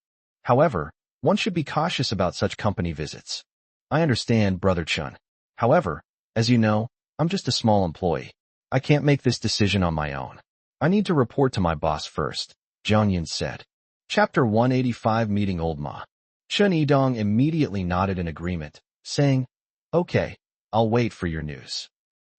However, one should be cautious about such company visits. I understand, Brother Chen. However, as you know, I'm just a small employee. I can't make this decision on my own. I need to report to my boss first, Jiang Yun said. Chapter 185 Meeting Old Ma. Chen Yidong immediately nodded in agreement, saying, Okay, I'll wait for your news.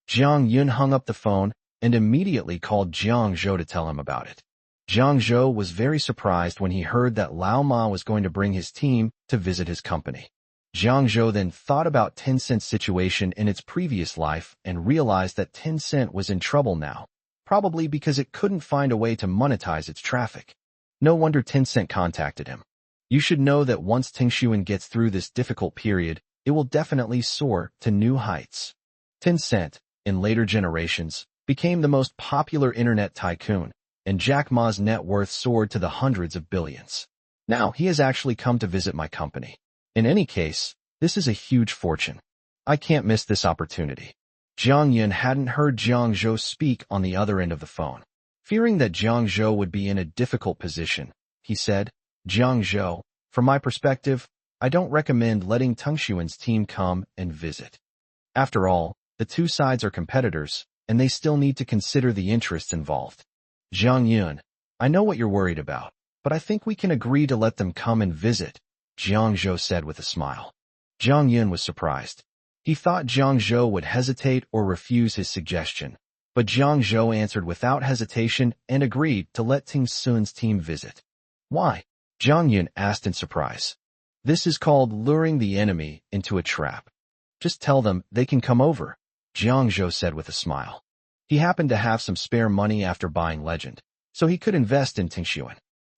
Jiang Yun hung up the phone and immediately called Jiang Zhou to tell him about it. Jiang Zhou was very surprised when he heard that Lao Ma was going to bring his team to visit his company. Jiang Zhou then thought about Tencent's situation in its previous life and realized that Tencent was in trouble now, probably because it couldn't find a way to monetize its traffic. No wonder Tencent contacted him. You should know that once Tingshuan gets through this difficult period, it will definitely soar to new heights. Tencent, in later generations, became the most popular internet tycoon, and Jack Ma's net worth soared to the hundreds of billions. Now he has actually come to visit my company. In any case, this is a huge fortune. I can't miss this opportunity. Jiang Yun hadn't heard Jiang Zhou speak on the other end of the phone. Fearing that Jiang Zhou would be in a difficult position, he said, Jiang Zhou, from my perspective, I don't recommend letting Tingshuan's team come and visit. After all, the two sides are competitors, and they still need to consider the interests involved. Jiang Yun, I know what you're worried about, but I think we can agree to let them come and visit, Jiang Zhou said with a smile. Jiang Yun was surprised. He thought Jiang Zhou would hesitate or refuse his suggestion, but Jiang Zhou answered without hesitation and agreed to let Tingshuan's team visit. Why? Jiang Yun asked in surprise. This is called luring the enemy into a trap. Just tell them they can come over, Jiang Zhou said with a smile. He happened to have some spare money after buying Legend, so he could invest in Tingshuan.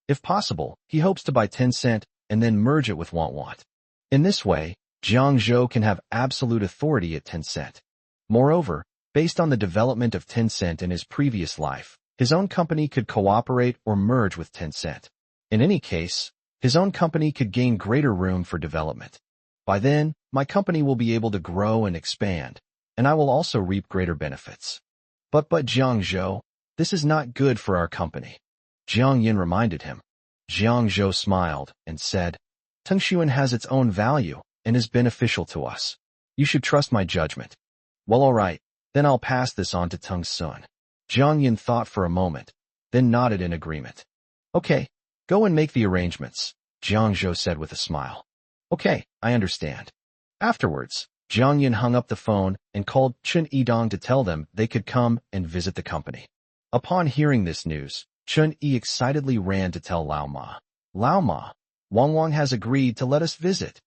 If possible, he hopes to buy Tencent and then merge it with Want Want. In this way, Jiang Zhou can have absolute authority at Tencent. Moreover, based on the development of Tencent in his previous life, his own company could cooperate or merge with Tencent. In any case, his own company could gain greater room for development. By then, my company will be able to grow and expand, and I will also reap greater benefits. But Jiang Zhou, this is not good for our company. Jiang Yin reminded him. Jiang Zhou smiled and said, Tingshuan has its own value and is beneficial to us. You should trust my judgment. Well, all right, then I'll pass this on to Tingshuan. Jiang Yin thought for a moment, then nodded in agreement. Okay, go and make the arrangements, Jiang Zhou said with a smile. Okay, I understand. Afterwards, Jiang Yin hung up the phone and called Chen Yidong to tell them they could come and visit the company. Upon hearing this news, Chen Yi excitedly ran to tell Lao Ma. Lao Ma, Wang Wang has agreed to let us visit.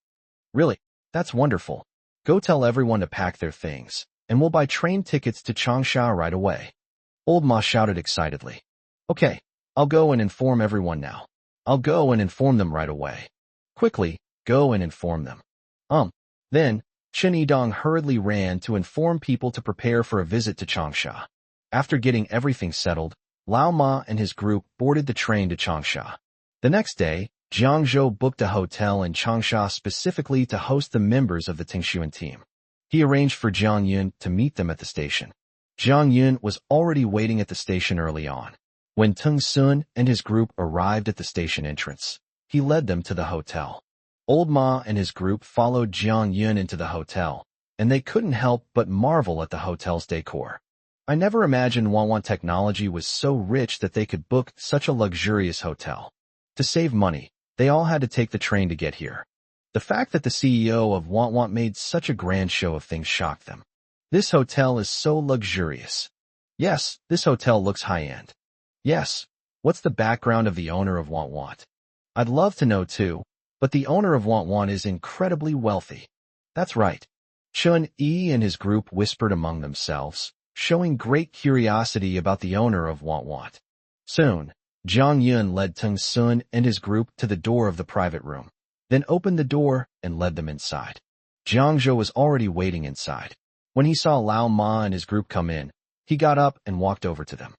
Really, that's wonderful. Go tell everyone to pack their things, and we'll buy train tickets to Changsha right away. Old Ma shouted excitedly. Okay, I'll go and inform everyone now. I'll go and inform them right away. Quickly, go and inform them. Then, Chen Yidong hurriedly ran to inform people to prepare for a visit to Changsha. After getting everything settled, Lao Ma and his group boarded the train to Changsha. The next day, Jiang Zhou booked a hotel in Changsha specifically to host the members of the Tingshuan team. He arranged for Jiang Yun to meet them at the station. Jiang Yun was already waiting at the station early on. When Tung Sun and his group arrived at the station entrance, he led them to the hotel. Old Ma and his group followed Jiang Yun into the hotel, and they couldn't help but marvel at the hotel's decor. I never imagined Wanwan Technology was so rich that they could book such a luxurious hotel. To save money, they all had to take the train to get here. The fact that the CEO of Wanwan made such a grand show of things shocked them. This hotel is so luxurious. Yes, this hotel looks high-end. Yes, what's the background of the owner of Wanwan? I'd love to know too, but the owner of Wanwan is incredibly wealthy. That's right. Chun Yi and his group whispered among themselves, showing great curiosity about the owner of Wanwan. Soon, Jiang Yun led Tung Sun and his group to the door of the private room, then opened the door and led them inside. Jiang Zhou was already waiting inside. When he saw Lao Ma and his group come in, he got up and walked over to them.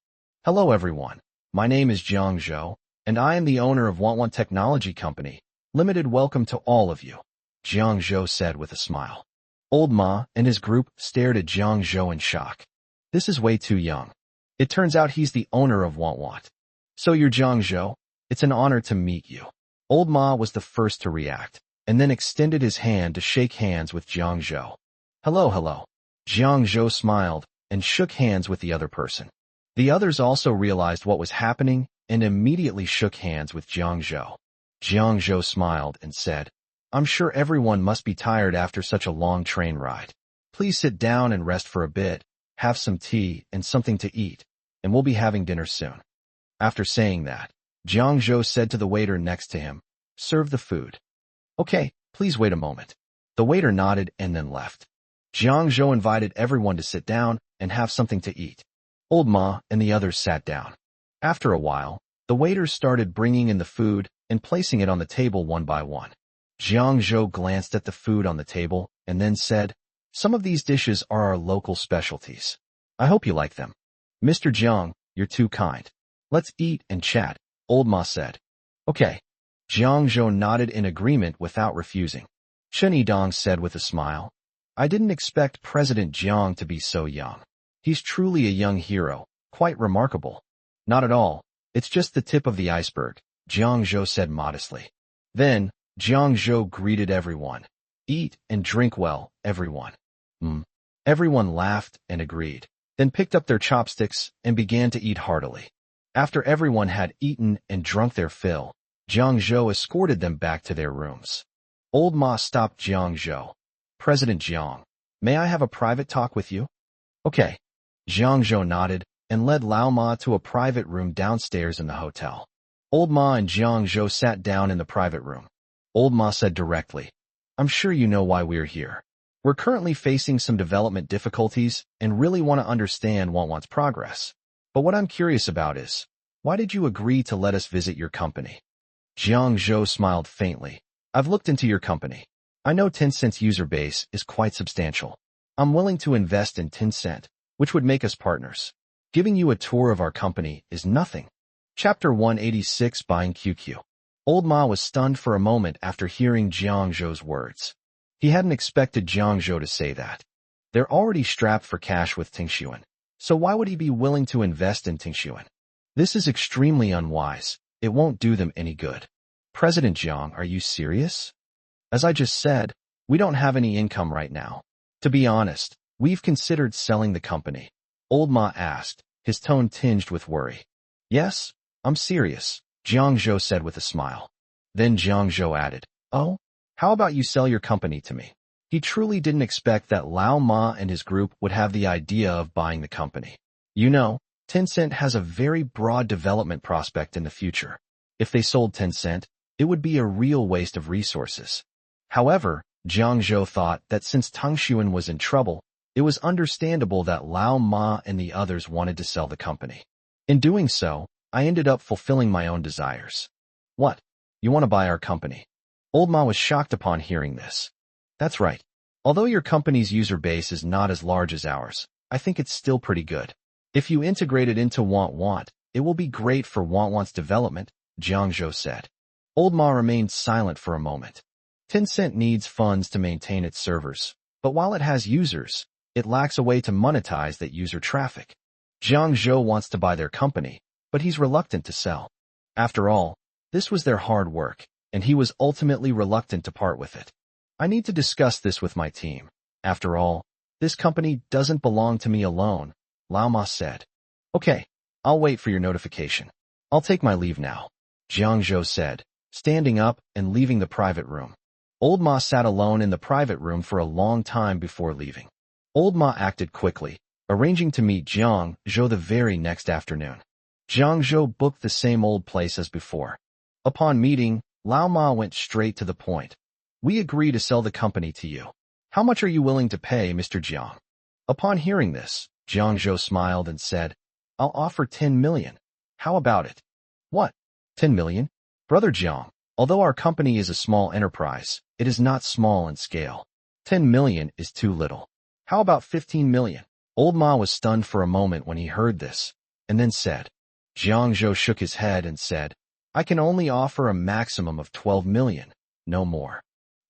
Hello everyone, my name is Jiang Zhou, and I am the owner of Wanwan Technology Company. Limited welcome to all of you, Jiang Zhou said with a smile. Old Ma and his group stared at Jiang Zhou in shock. This is way too young. It turns out he's the owner of Wanwan. So you're Jiang Zhou? It's an honor to meet you. Old Ma was the first to react, and then extended his hand to shake hands with Jiang Zhou. Hello. Jiang Zhou smiled and shook hands with the other person. The others also realized what was happening and immediately shook hands with Jiang Zhou. Jiang Zhou smiled and said, I'm sure everyone must be tired after such a long train ride. Please sit down and rest for a bit, have some tea and something to eat, and we'll be having dinner soon. After saying that, Jiang Zhou said to the waiter next to him, serve the food. Okay, please wait a moment. The waiter nodded and then left. Jiang Zhou invited everyone to sit down and have something to eat. Old Ma and the others sat down. After a while, the waiters started bringing in the food and placing it on the table one by one. Jiang Zhou glanced at the food on the table and then said, some of these dishes are our local specialties. I hope you like them. Mr. Jiang, you're too kind. Let's eat and chat, Old Ma said. Okay. Jiang Zhou nodded in agreement without refusing. Chen Yidong said with a smile, I didn't expect President Jiang to be so young. He's truly a young hero, quite remarkable. Not at all, it's just the tip of the iceberg, Jiang Zhou said modestly. Then, Jiang Zhou greeted everyone. Eat and drink well, everyone. Everyone laughed and agreed, then picked up their chopsticks and began to eat heartily. After everyone had eaten and drunk their fill, Jiang Zhou escorted them back to their rooms. Old Ma stopped Jiang Zhou. President Jiang, may I have a private talk with you? Okay. Jiang Zhou nodded and led Lao Ma to a private room downstairs in the hotel. Old Ma and Jiang Zhou sat down in the private room. Old Ma said directly, I'm sure you know why we're here. We're currently facing some development difficulties and really want to understand Wanwan's progress. But what I'm curious about is, why did you agree to let us visit your company? Jiang Zhou smiled faintly. I've looked into your company. I know Tencent's user base is quite substantial. I'm willing to invest in Tencent, which would make us partners. Giving you a tour of our company is nothing. Chapter 186 Buying QQ. Old Ma was stunned for a moment after hearing Jiang Zhou's words. He hadn't expected Jiang Zhou to say that. They're already strapped for cash with Tingshuan, so why would he be willing to invest in Tingshuan? This is extremely unwise. It won't do them any good. President Jiang, are you serious? As I just said, we don't have any income right now. To be honest, we've considered selling the company. Old Ma asked, his tone tinged with worry. Yes, I'm serious, Jiang Zhou said with a smile. Then Jiang Zhou added, oh, how about you sell your company to me? He truly didn't expect that Lao Ma and his group would have the idea of buying the company. You know, Tencent has a very broad development prospect in the future. If they sold Tencent, it would be a real waste of resources. However, Jiang Zhou thought that since Tang Xuan was in trouble, it was understandable that Lao Ma and the others wanted to sell the company. In doing so, I ended up fulfilling my own desires. What? You want to buy our company? Old Ma was shocked upon hearing this. That's right. Although your company's user base is not as large as ours, I think it's still pretty good. If you integrate it into Want, it will be great for Want's development, Jiang Zhou said. Old Ma remained silent for a moment. Tencent needs funds to maintain its servers, but while it has users, it lacks a way to monetize that user traffic. Jiang Zhou wants to buy their company, but he's reluctant to sell. After all, this was their hard work, and he was ultimately reluctant to part with it. I need to discuss this with my team. After all, this company doesn't belong to me alone, Lao Ma said. Okay, I'll wait for your notification. I'll take my leave now, Jiang Zhou said, standing up and leaving the private room. Old Ma sat alone in the private room for a long time before leaving. Old Ma acted quickly, arranging to meet Jiang Zhou the very next afternoon. Jiang Zhou booked the same old place as before. Upon meeting, Lao Ma went straight to the point. We agree to sell the company to you. How much are you willing to pay, Mr. Jiang? Upon hearing this, Jiang Zhou smiled and said, I'll offer 10 million. How about it? What? 10 million? Brother Jiang, although our company is a small enterprise, it is not small in scale. 10 million is too little. How about 15 million? Old Ma was stunned for a moment when he heard this, and then said. Jiang Zhou shook his head and said, I can only offer a maximum of 12 million, no more.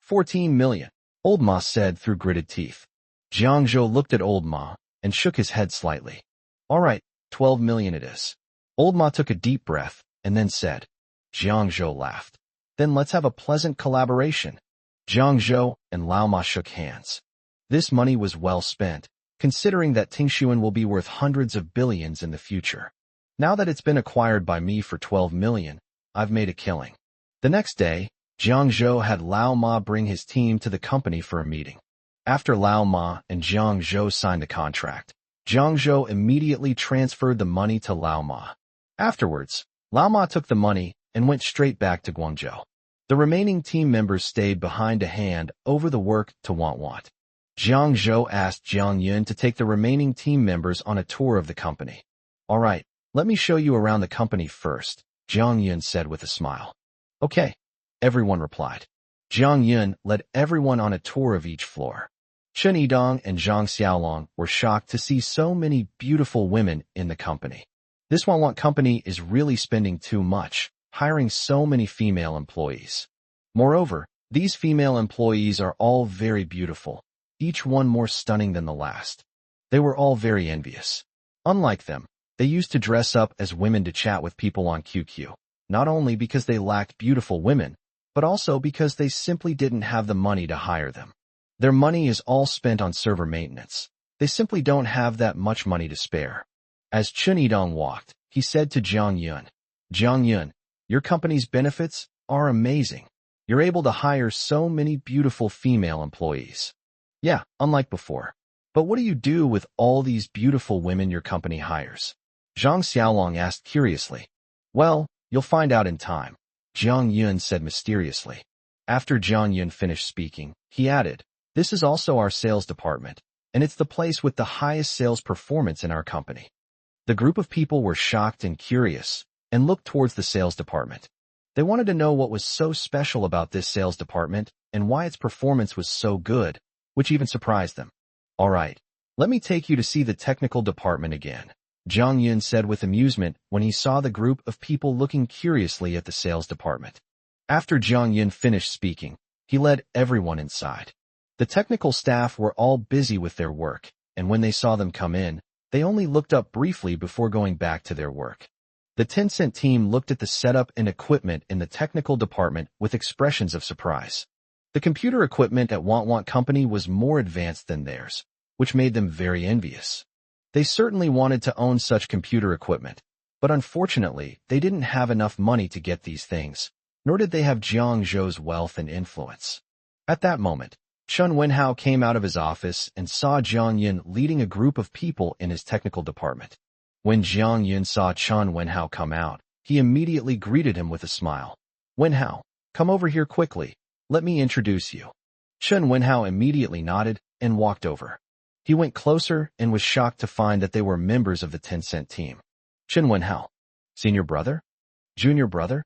14 million, Old Ma said through gritted teeth. Jiang Zhou looked at Old Ma and shook his head slightly. All right, 12 million it is. Old Ma took a deep breath and then said. Jiang Zhou laughed. Then let's have a pleasant collaboration. Jiang Zhou and Lao Ma shook hands. This money was well spent, considering that Tingshuan will be worth hundreds of billions in the future. Now that it's been acquired by me for 12 million, I've made a killing. The next day, Jiang Zhou had Lao Ma bring his team to the company for a meeting. After Lao Ma and Jiang Zhou signed the contract, Jiang Zhou immediately transferred the money to Lao Ma. Afterwards, Lao Ma took the money and went straight back to Guangzhou. The remaining team members stayed behind to hand over the work to Want. Jiang Zhou asked Jiang Yun to take the remaining team members on a tour of the company. All right, let me show you around the company first, Jiang Yun said with a smile. Okay, everyone replied. Jiang Yun led everyone on a tour of each floor. Chen Yidong and Zhang Xiaolong were shocked to see so many beautiful women in the company. This Want company is really spending too much, hiring so many female employees. Moreover, these female employees are all very beautiful, each one more stunning than the last. They were all very envious. Unlike them, they used to dress up as women to chat with people on QQ, not only because they lacked beautiful women, but also because they simply didn't have the money to hire them. Their money is all spent on server maintenance. They simply don't have that much money to spare. As Chen Yidong walked, he said to Jiang Yun, Jiang Yun, your company's benefits are amazing. You're able to hire so many beautiful female employees. Yeah, unlike before. But what do you do with all these beautiful women your company hires? Zhang Xiaolong asked curiously. Well, you'll find out in time, Jiang Yun said mysteriously. After Jiang Yun finished speaking, he added, this is also our sales department, and it's the place with the highest sales performance in our company. The group of people were shocked and curious, and looked towards the sales department. They wanted to know what was so special about this sales department and why its performance was so good, which even surprised them. All right, let me take you to see the technical department again, Jiang Yun said with amusement when he saw the group of people looking curiously at the sales department. After Jiang Yun finished speaking, he led everyone inside. The technical staff were all busy with their work, and when they saw them come in, they only looked up briefly before going back to their work. The Tencent team looked at the setup and equipment in the technical department with expressions of surprise. The computer equipment at Want Company was more advanced than theirs, which made them very envious. They certainly wanted to own such computer equipment, but unfortunately, they didn't have enough money to get these things, nor did they have Jiang Zhou's wealth and influence. At that moment, Chen Wenhao came out of his office and saw Jiang Yun leading a group of people in his technical department. When Jiang Yun saw Chen Wenhao come out, he immediately greeted him with a smile. Wenhao, come over here quickly. Let me introduce you. Chen Wenhao immediately nodded and walked over. He went closer and was shocked to find that they were members of the Tencent team. Chen Wenhao. Senior brother? Junior brother?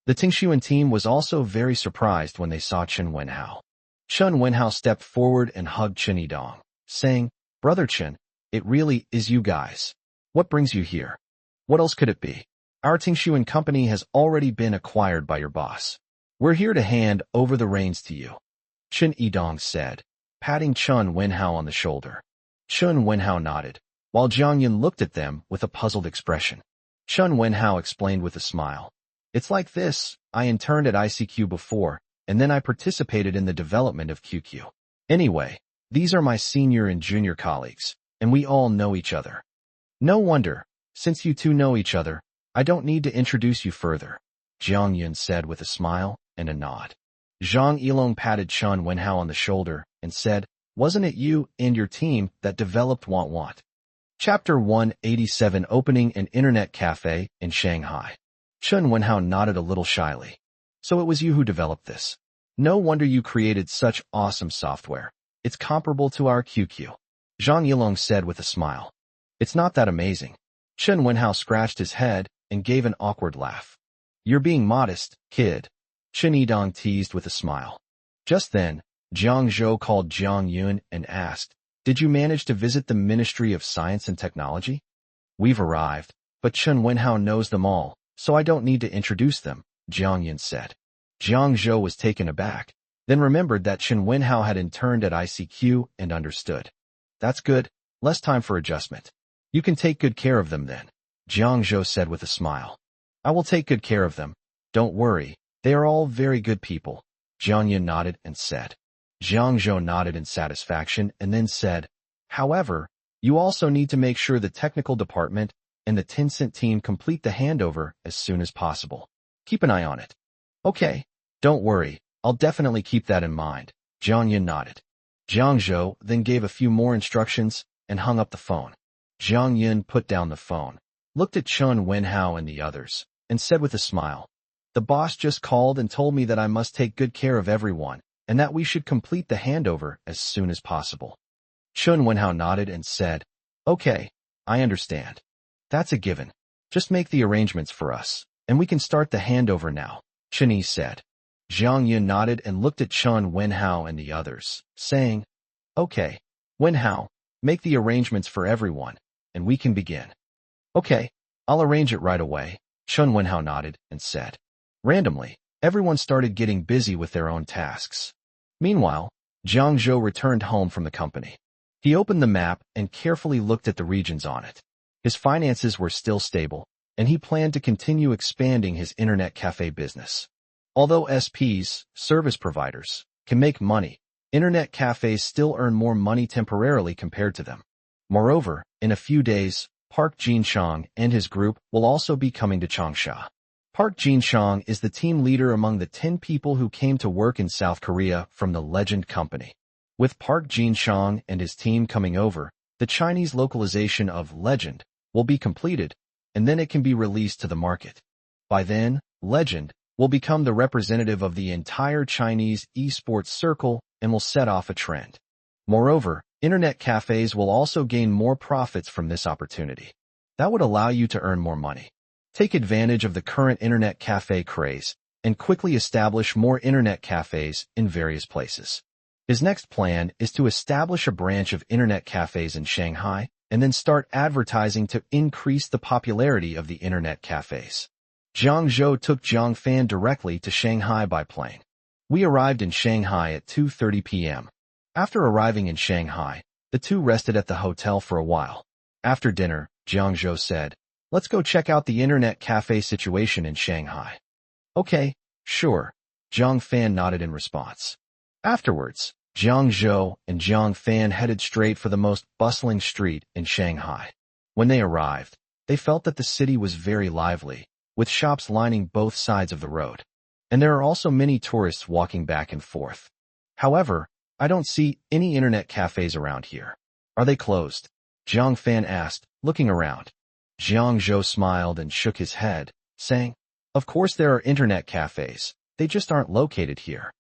The Tingshuan team was also very surprised when they saw Chen Wenhao. Chen Wenhao stepped forward and hugged Chen Yidong, saying, Brother Chen, it really is you guys. What brings you here? What else could it be? Our Tingshuan company has already been acquired by your boss. We're here to hand over the reins to you. Chen Yidong said, patting Chen Wenhao on the shoulder. Chen Wenhao nodded, while Jiang Yun looked at them with a puzzled expression. Chen Wenhao explained with a smile. It's like this, I interned at ICQ before, and then I participated in the development of QQ. Anyway, these are my senior and junior colleagues, and we all know each other. No wonder, since you two know each other, I don't need to introduce you further, Jiang Yun said with a smile and a nod. Zhang Yilong patted Chen Wenhao on the shoulder and said, Wasn't it you and your team that developed Want Want? Chapter 187 Opening an Internet Cafe in Shanghai. Chen Wenhao nodded a little shyly. So it was you who developed this. No wonder you created such awesome software. It's comparable to our QQ. Zhang Yilong said with a smile. It's not that amazing. Chen Wenhao scratched his head and gave an awkward laugh. You're being modest, kid. Chen Yidong teased with a smile. Just then, Jiang Zhou called Jiang Yun and asked, Did you manage to visit the Ministry of Science and Technology? We've arrived, but Chen Wenhao knows them all, so I don't need to introduce them, Jiang Yun said. Jiang Zhou was taken aback, then remembered that Chen Wenhao had interned at ICQ and understood. That's good, less time for adjustment. You can take good care of them then, Jiang Zhou said with a smile. I will take good care of them. Don't worry, they are all very good people, Jiang Yun nodded and said. Jiang Zhou nodded in satisfaction and then said, However, you also need to make sure the technical department and the Tencent team complete the handover as soon as possible. Keep an eye on it. Okay, don't worry, I'll definitely keep that in mind, Jiang Yun nodded. Jiang Zhou then gave a few more instructions and hung up the phone. Jiang Yun put down the phone, looked at Chen Wenhao and the others, and said with a smile, The boss just called and told me that I must take good care of everyone, and that we should complete the handover as soon as possible. Chen Wenhao nodded and said, Okay, I understand. That's a given. Just make the arrangements for us, and we can start the handover now, Chen Yi said. Jiang Yun nodded and looked at Chen Wenhao and the others, saying, Okay, Wenhao, make the arrangements for everyone, and we can begin. Okay, I'll arrange it right away, Chen Wenhao nodded and said. Randomly, everyone started getting busy with their own tasks. Meanwhile, Jiang Zhou returned home from the company. He opened the map and carefully looked at the regions on it. His finances were still stable, and he planned to continue expanding his internet cafe business. Although SPs, service providers, can make money, internet cafes still earn more money temporarily compared to them. Moreover, in a few days, Park Jin-chang and his group will also be coming to Changsha. Park Jin-chang is the team leader among the 10 people who came to work in South Korea from the Legend Company. With Park Jin-chang and his team coming over, the Chinese localization of Legend will be completed, and then it can be released to the market. By then, Legend will become the representative of the entire Chinese esports circle and will set off a trend. Moreover, internet cafes will also gain more profits from this opportunity. That would allow you to earn more money. Take advantage of the current internet cafe craze and quickly establish more internet cafes in various places. His next plan is to establish a branch of internet cafes in Shanghai and then start advertising to increase the popularity of the internet cafes. Jiang Zhou took Jiang Fan directly to Shanghai by plane. We arrived in Shanghai at 2:30 p.m. After arriving in Shanghai, the two rested at the hotel for a while. After dinner, Jiang Zhou said, Let's go check out the internet cafe situation in Shanghai. Okay, sure, Jiang Fan nodded in response. Afterwards, Jiang Zhou and Jiang Fan headed straight for the most bustling street in Shanghai. When they arrived, they felt that the city was very lively, with shops lining both sides of the road. And there are also many tourists walking back and forth. However, I don't see any internet cafes around here. Are they closed? Jiang Fan asked, looking around. Jiang Zhou smiled and shook his head, saying, Of course there are internet cafes, they just aren't located here.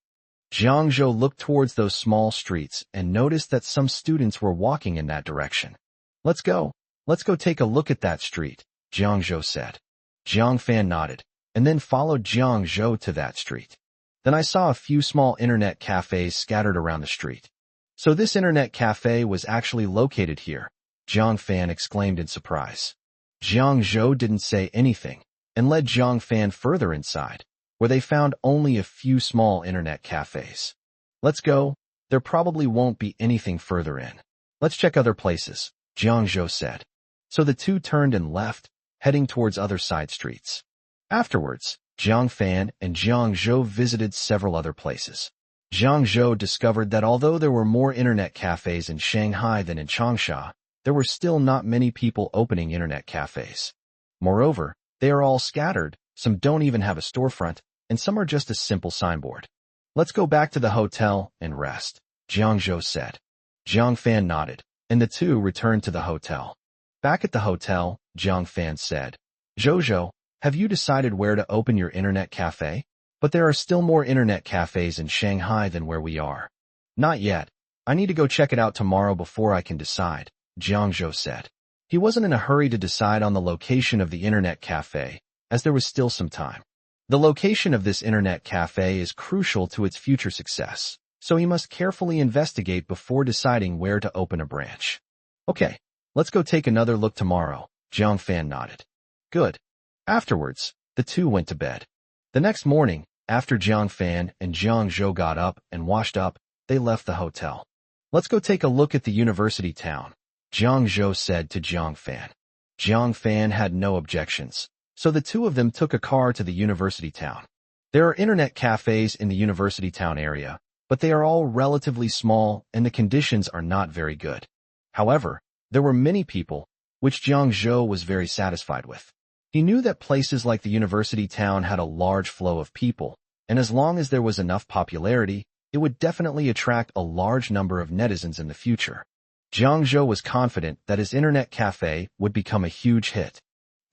Jiang Zhou looked towards those small streets and noticed that some students were walking in that direction. Let's go. Let's go take a look at that street, Jiang Zhou said. Jiang Fan nodded, and then followed Jiang Zhou to that street. Then I saw a few small internet cafes scattered around the street. So this internet cafe was actually located here, Jiang Fan exclaimed in surprise. Jiang Zhou didn't say anything, and led Jiang Fan further inside, where they found only a few small internet cafes. Let's go. There probably won't be anything further in. Let's check other places, Jiang Zhou said. So the two turned and left, heading towards other side streets. Afterwards, Jiang Fan and Jiang Zhou visited several other places. Jiang Zhou discovered that although there were more internet cafes in Shanghai than in Changsha, there were still not many people opening internet cafes. Moreover, they are all scattered, some don't even have a storefront, and some are just a simple signboard. Let's go back to the hotel and rest, Jiang Zhou said. Jiang Fan nodded, and the two returned to the hotel. Back at the hotel, Jiang Fan said, Zhou, have you decided where to open your internet cafe? But there are still more internet cafes in Shanghai than where we are. Not yet. I need to go check it out tomorrow before I can decide, Jiang Zhou said. He wasn't in a hurry to decide on the location of the internet cafe, as there was still some time. The location of this internet cafe is crucial to its future success, so he must carefully investigate before deciding where to open a branch. Okay, let's go take another look tomorrow, Jiang Fan nodded. Good. Afterwards, the two went to bed. The next morning, after Jiang Fan and Jiang Zhou got up and washed up, they left the hotel. Let's go take a look at the university town, Jiang Zhou said to Jiang Fan. Jiang Fan had no objections, so the two of them took a car to the university town. There are internet cafes in the university town area, but they are all relatively small and the conditions are not very good. However, there were many people, which Jiang Zhou was very satisfied with. He knew that places like the university town had a large flow of people, and as long as there was enough popularity, it would definitely attract a large number of netizens in the future. Jiang Zhou was confident that his internet cafe would become a huge hit.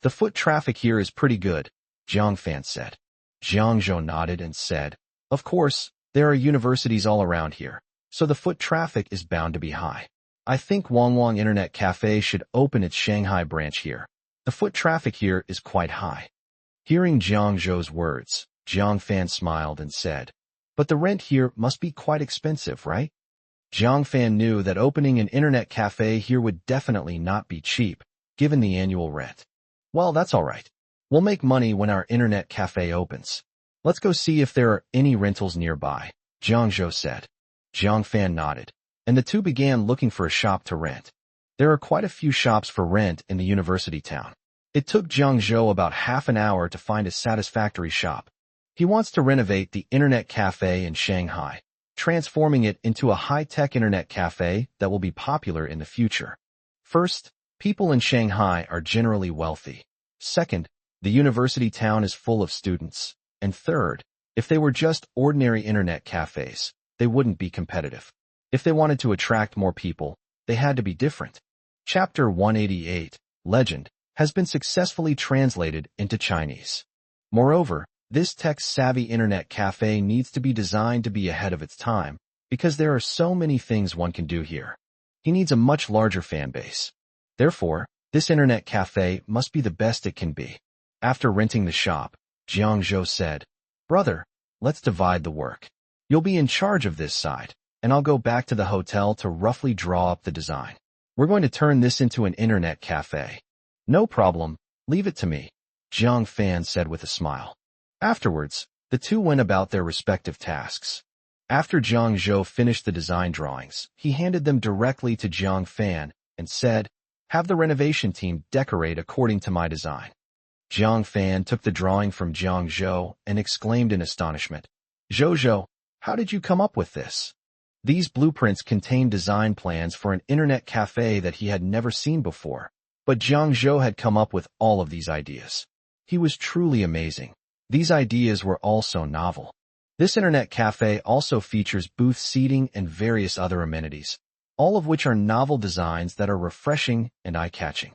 The foot traffic here is pretty good, Jiang Fan said. Jiang Zhou nodded and said, Of course, there are universities all around here, so the foot traffic is bound to be high. I think Wangwang Internet Cafe should open its Shanghai branch here. The foot traffic here is quite high. Hearing Jiang Zhou's words, Jiang Fan smiled and said, But the rent here must be quite expensive, right? Jiang Fan knew that opening an internet cafe here would definitely not be cheap, given the annual rent. Well, that's all right. We'll make money when our internet cafe opens. Let's go see if there are any rentals nearby, Jiang Zhou said. Jiang Fan nodded, and the two began looking for a shop to rent. There are quite a few shops for rent in the university town. It took Jiang Zhou about half an hour to find a satisfactory shop. He wants to renovate the internet cafe in Shanghai, transforming it into a high-tech internet cafe that will be popular in the future. First, people in Shanghai are generally wealthy. Second, the university town is full of students. And third, if they were just ordinary internet cafes, they wouldn't be competitive. If they wanted to attract more people, they had to be different. Chapter 188, Legend, has been successfully translated into Chinese. Moreover, this tech-savvy internet cafe needs to be designed to be ahead of its time, because there are so many things one can do here. He needs a much larger fan base. Therefore, this internet cafe must be the best it can be. After renting the shop, Jiang Zhou said, Brother, let's divide the work. You'll be in charge of this side, and I'll go back to the hotel to roughly draw up the design. We're going to turn this into an internet cafe. No problem, leave it to me, Jiang Fan said with a smile. Afterwards, the two went about their respective tasks. After Jiang Zhou finished the design drawings, he handed them directly to Jiang Fan and said, Have the renovation team decorate according to my design. Jiang Fan took the drawing from Jiang Zhou and exclaimed in astonishment, Zhou, how did you come up with this? These blueprints contained design plans for an internet cafe that he had never seen before, but Jiang Zhou had come up with all of these ideas. He was truly amazing. These ideas were also novel. This internet cafe also features booth seating and various other amenities, all of which are novel designs that are refreshing and eye-catching.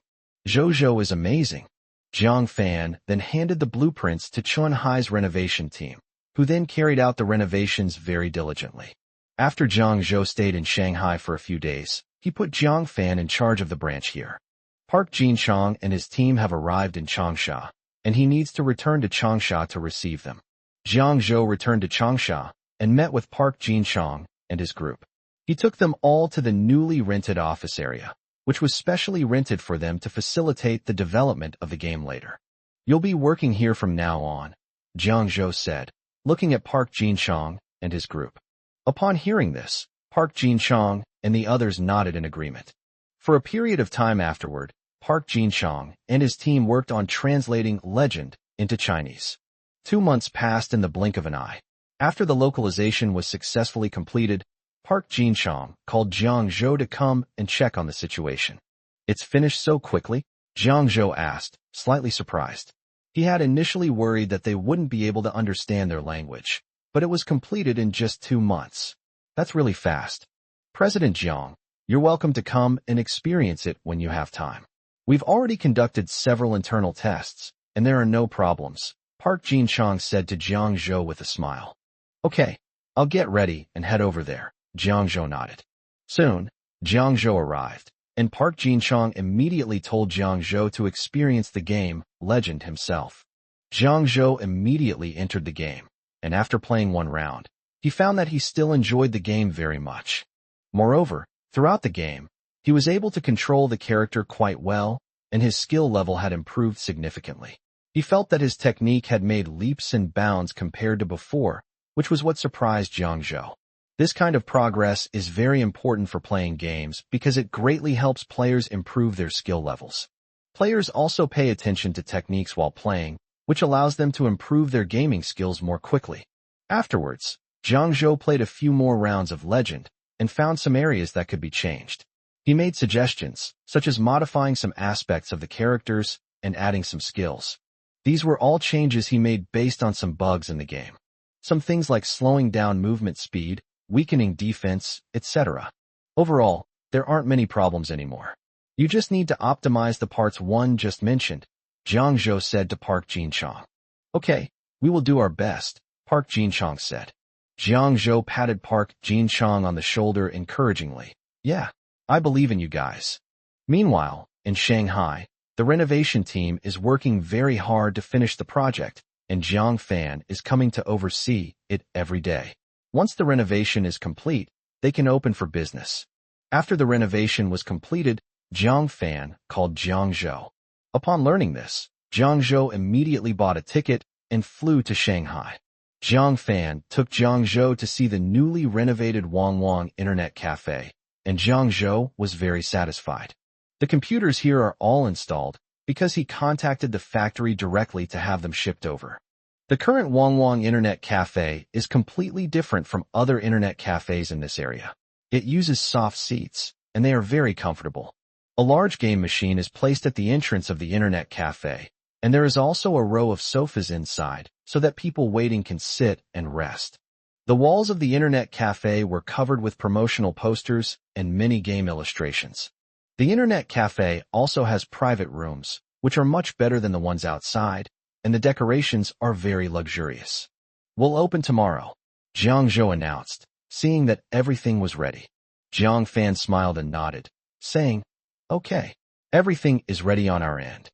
Zhou is amazing. Jiang Fan then handed the blueprints to Chun Hai's renovation team. who then carried out the renovations very diligently. After Jiang Zhou stayed in Shanghai for a few days, he put Jiang Fan in charge of the branch here. Park Jin-chong and his team have arrived in Changsha, and he needs to return to Changsha to receive them. Jiang Zhou returned to Changsha and met with Park Jin-chong and his group. He took them all to the newly rented office area, which was specially rented for them to facilitate the development of the game later. "You'll be working here from now on," Jiang Zhou said, looking at Park Jin-chong and his group. Upon hearing this, Park Jin-chong and the others nodded in agreement. For a period of time afterward, Park Jin-chong and his team worked on translating Legend into Chinese. 2 months passed in the blink of an eye. After the localization was successfully completed, Park Jin-chong called Jiang Zhou to come and check on the situation. "It's finished so quickly?" Jiang Zhou asked, slightly surprised. He had initially worried that they wouldn't be able to understand their language, but it was completed in just 2 months. "That's really fast. President Jiang, you're welcome to come and experience it when you have time. We've already conducted several internal tests, and there are no problems," Park Jin-chong said to Jiang Zhou with a smile. "Okay, I'll get ready and head over there," Jiang Zhou nodded. Soon, Jiang Zhou arrived, and Park Jin-chong immediately told Jiang Zhou to experience the game, Legend himself. Jiang Zhou immediately entered the game, and after playing 1 round, he found that he still enjoyed the game very much. Moreover, throughout the game, he was able to control the character quite well, and his skill level had improved significantly. He felt that his technique had made leaps and bounds compared to before, which was what surprised Jiang Zhou. This kind of progress is very important for playing games because it greatly helps players improve their skill levels. Players also pay attention to techniques while playing, which allows them to improve their gaming skills more quickly. Afterwards, Jiang Zhou played a few more rounds of Legend and found some areas that could be changed. He made suggestions, such as modifying some aspects of the characters and adding some skills. These were all changes he made based on some bugs in the game. Some things like slowing down movement speed, weakening defense, etc. Overall, there aren't many problems anymore. "You just need to optimize the parts one just mentioned," Jiang Zhou said to Park Jin-chong. "Okay, we will do our best," Park Jin-chong said. Jiang Zhou patted Park Jin-chong on the shoulder encouragingly. "Yeah, I believe in you guys." Meanwhile, in Shanghai, the renovation team is working very hard to finish the project, and Jiang Fan is coming to oversee it every day. Once the renovation is complete, they can open for business. After the renovation was completed, Jiang Fan called Jiang Zhou. Upon learning this, Jiang Zhou immediately bought a ticket and flew to Shanghai. Jiang Fan took Jiang Zhou to see the newly renovated Wang Internet Cafe, and Jiang Zhou was very satisfied. The computers here are all installed because he contacted the factory directly to have them shipped over. The current Wang Internet Cafe is completely different from other internet cafes in this area. It uses soft seats, and they are very comfortable. A large game machine is placed at the entrance of the Internet Cafe, and there is also a row of sofas inside so that people waiting can sit and rest. The walls of the Internet Cafe were covered with promotional posters and many game illustrations. The Internet Cafe also has private rooms, which are much better than the ones outside, and the decorations are very luxurious. "We'll open tomorrow," Jiang Zhou announced, seeing that everything was ready. Jiang Fan smiled and nodded, saying, "Okay, everything is ready on our end."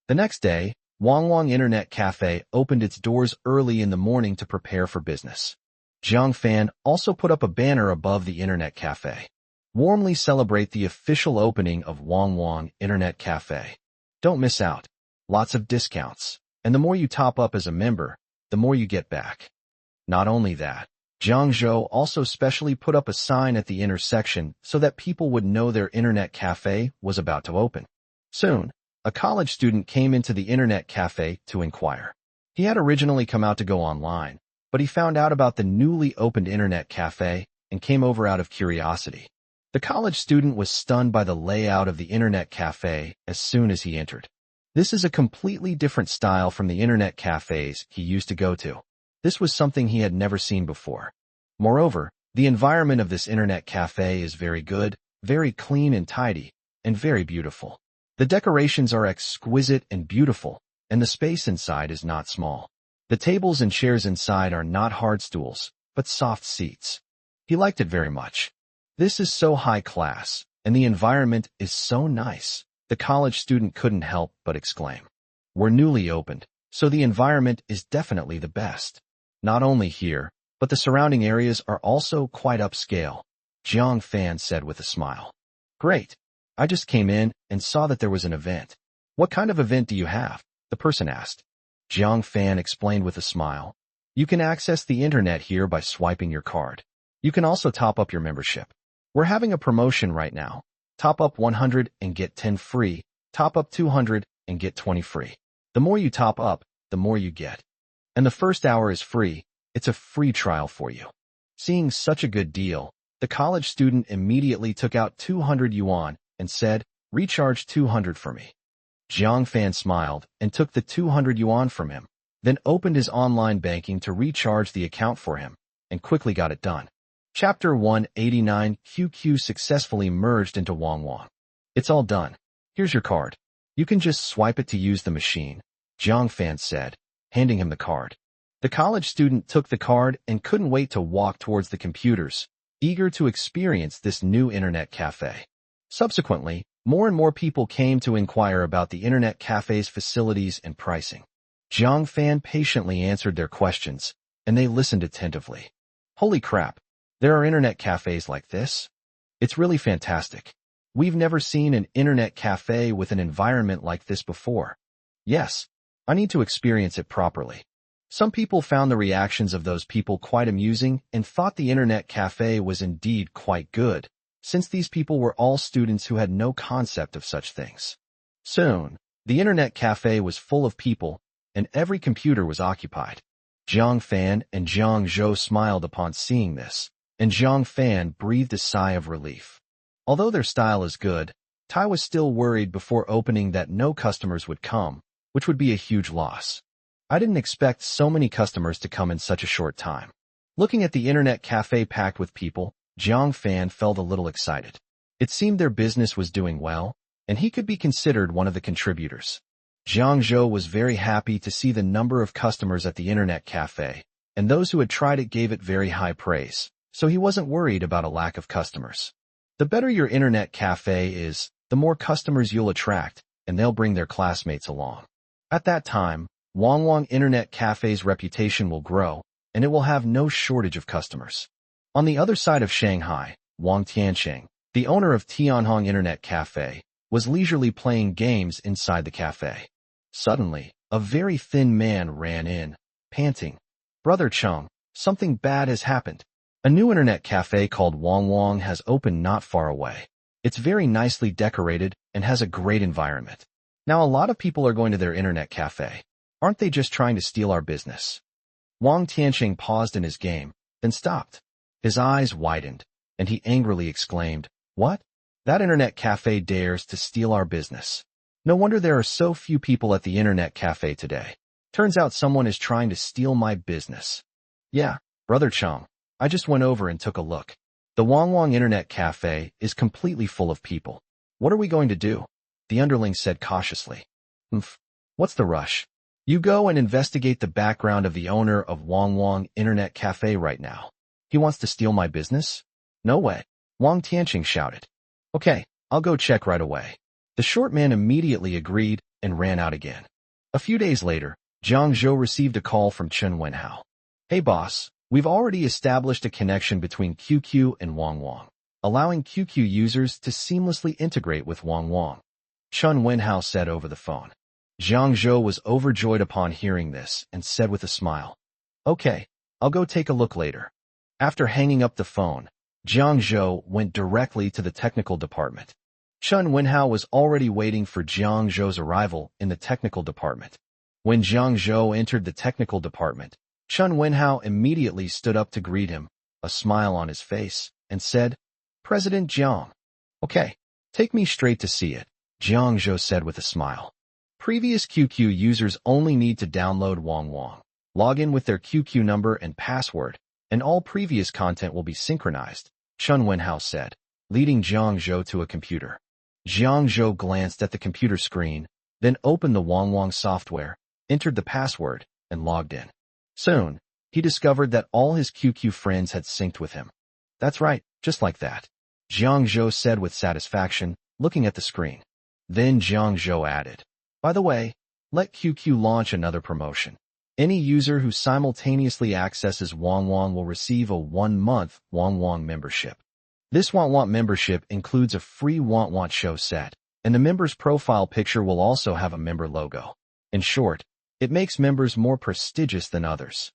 The next day, Wang Internet Cafe opened its doors early in the morning to prepare for business. Jiang Fan also put up a banner above the Internet Cafe. "Warmly celebrate the official opening of Wang Internet Cafe. Don't miss out. Lots of discounts, and the more you top up as a member, the more you get back." Not only that, Jiang Zhou also specially put up a sign at the intersection so that people would know their Internet Cafe was about to open. Soon, a college student came into the Internet Cafe to inquire. He had originally come out to go online, but he found out about the newly opened Internet Cafe and came over out of curiosity. The college student was stunned by the layout of the Internet Cafe as soon as he entered. This is a completely different style from the Internet Cafes he used to go to. This was something he had never seen before. Moreover, the environment of this Internet Cafe is very good, very clean and tidy, and very beautiful. The decorations are exquisite and beautiful, and the space inside is not small. The tables and chairs inside are not hard stools, but soft seats. He liked it very much. This is so high class, and the environment is so nice. The college student couldn't help but exclaim. We're newly opened, so the environment is definitely the best. Not only here, but the surrounding areas are also quite upscale, Jiang Fan said with a smile. Great. I just came in and saw that there was an event. What kind of event do you have? The person asked. Jiang Fan explained with a smile. You can access the internet here by swiping your card. You can also top up your membership. We're having a promotion right now. Top up 100 and get 10 free. Top up 200 and get 20 free. The more you top up, the more you get. And the first hour is free. It's a free trial for you. Seeing such a good deal, the college student immediately took out 200 yuan and said, recharge 200 for me. Jiang Fan smiled and took the 200 yuan from him, then opened his online banking to recharge the account for him, and quickly got it done. Chapter 189 QQ successfully merged into Wang. It's all done. Here's your card. You can just swipe it to use the machine, Jiang Fan said, handing him the card. The college student took the card and couldn't wait to walk towards the computers, eager to experience this new internet cafe. Subsequently, more and more people came to inquire about the internet cafe's facilities and pricing. Jiang Fan patiently answered their questions, and they listened attentively. Holy crap! There are internet cafes like this? It's really fantastic. We've never seen an internet cafe with an environment like this before. Yes, I need to experience it properly. Some people found the reactions of those people quite amusing and thought the internet cafe was indeed quite good, since these people were all students who had no concept of such things. Soon, the internet cafe was full of people, and every computer was occupied. Jiang Fan and Jiang Zhou smiled upon seeing this, and Jiang Fan breathed a sigh of relief. Although their style is good, Tai was still worried before opening that no customers would come, which would be a huge loss. I didn't expect so many customers to come in such a short time. Looking at the internet cafe packed with people, Jiang Fan felt a little excited. It seemed their business was doing well, and he could be considered one of the contributors. Jiang Zhou was very happy to see the number of customers at the internet cafe, and those who had tried it gave it very high praise, so he wasn't worried about a lack of customers. The better your internet cafe is, the more customers you'll attract, and they'll bring their classmates along. At that time, Wang Internet Cafe's reputation will grow, and it will have no shortage of customers. On the other side of Shanghai, Wang Tianqing, the owner of Tianhong Internet Cafe, was leisurely playing games inside the cafe. Suddenly, a very thin man ran in, panting. Brother Cheng, something bad has happened. A new internet cafe called Wang has opened not far away. It's very nicely decorated and has a great environment. Now a lot of people are going to their internet cafe. Aren't they just trying to steal our business? Wang Tianqing paused in his game, then stopped. His eyes widened, and he angrily exclaimed, What? That internet cafe dares to steal our business. No wonder there are so few people at the internet cafe today. Turns out someone is trying to steal my business. Yeah, Brother Cheng, I just went over and took a look. The Wang Internet Cafe is completely full of people. What are we going to do? The underling said cautiously. What's the rush? You go and investigate the background of the owner of Wang Internet Cafe right now. He wants to steal my business? No way. Wang Tianqing shouted. Okay, I'll go check right away. The short man immediately agreed and ran out again. A few days later, Jiang Zhou received a call from Chen Wenhao. Hey boss, we've already established a connection between QQ and Wang, allowing QQ users to seamlessly integrate with Wang. Chen Wenhao said over the phone. Jiang Zhou was overjoyed upon hearing this and said with a smile, Okay, I'll go take a look later. After hanging up the phone, Jiang Zhou went directly to the technical department. Chen Wenhao was already waiting for Jiang Zhou's arrival in the technical department. When Jiang Zhou entered the technical department, Chen Wenhao immediately stood up to greet him, a smile on his face, and said, President Jiang. Okay, take me straight to see it, Jiang Zhou said with a smile. Previous QQ users only need to download Wang, log in with their QQ number and password, and all previous content will be synchronized, Chen Wenhao said, leading Jiang Zhou to a computer. Jiang Zhou glanced at the computer screen, then opened the Wang software, entered the password, and logged in. Soon, he discovered that all his QQ friends had synced with him. That's right, just like that, Jiang Zhou said with satisfaction, looking at the screen. Then Jiang Zhou added, by the way, let QQ launch another promotion. Any user who simultaneously accesses Wang will receive a 1-month Wang membership. This Want membership includes a free Want show set, and the member's profile picture will also have a member logo. In short, it makes members more prestigious than others.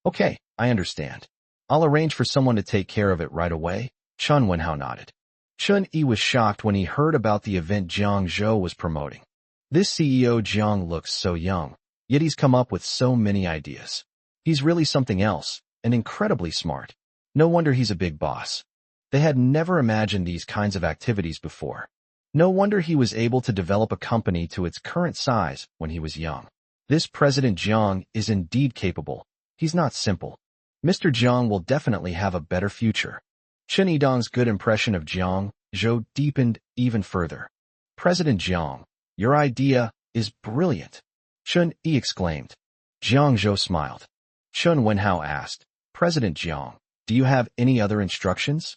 Okay, I understand. I'll arrange for someone to take care of it right away, Chun Wenhao nodded. Chun Yi was shocked when he heard about the event Jiang Zhou was promoting. This CEO Jiang looks so young, yet he's come up with so many ideas. He's really something else, and incredibly smart. No wonder he's a big boss. They had never imagined these kinds of activities before. No wonder he was able to develop a company to its current size when he was young. This President Jiang is indeed capable. He's not simple. Mr. Jiang will definitely have a better future. Chen Yidong's good impression of Jiang Zhou deepened even further. President Jiang, your idea is brilliant, Chen Yi exclaimed. Jiang Zhou smiled. Chun Wenhao asked, President Jiang, do you have any other instructions?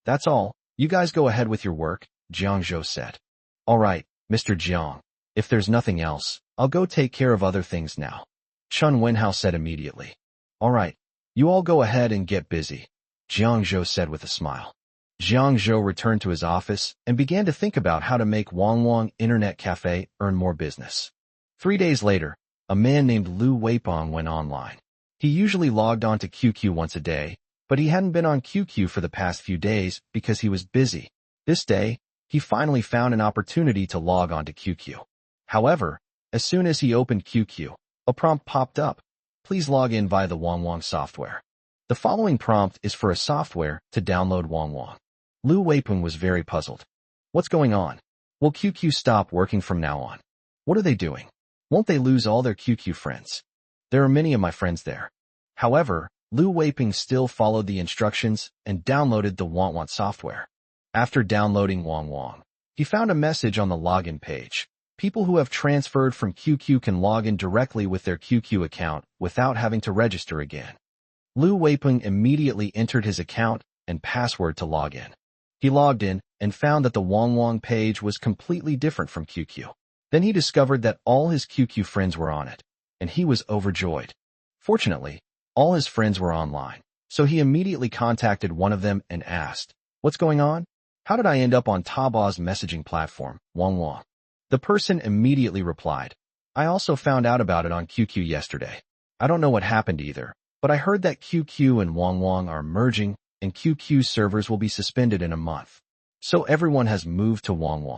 That's all. You guys go ahead with your work, Jiang Zhou said. All right, Mr. Jiang. If there's nothing else, I'll go take care of other things now, Chun Wenhao said immediately. All right, you all go ahead and get busy, Jiang Zhou said with a smile. Jiang Zhou returned to his office and began to think about how to make Wang Internet Cafe earn more business. 3 days later, a man named Lu Weipeng went online. He usually logged on to QQ once a day, but he hadn't been on QQ for the past few days because he was busy. This day, he finally found an opportunity to log on to QQ. However, as soon as he opened QQ, a prompt popped up. Please log in via the Wang software. The following prompt is for a software to download Wang. Lu Weipeng was very puzzled. What's going on? Will QQ stop working from now on? What are they doing? Won't they lose all their QQ friends? There are many of my friends there. However, Lu Weipeng still followed the instructions and downloaded the Want software. After downloading Wang, he found a message on the login page. People who have transferred from QQ can log in directly with their QQ account without having to register again. Lu Weipeng immediately entered his account and password to log in. He logged in and found that the Wang page was completely different from QQ. Then he discovered that all his QQ friends were on it, and he was overjoyed. Fortunately, all his friends were online, so he immediately contacted one of them and asked, What's going on? How did I end up on Taobao messaging platform, Wang? The person immediately replied, I also found out about it on QQ yesterday. I don't know what happened either, but I heard that QQ and Wang are merging and QQ servers will be suspended in a month. So everyone has moved to Wang.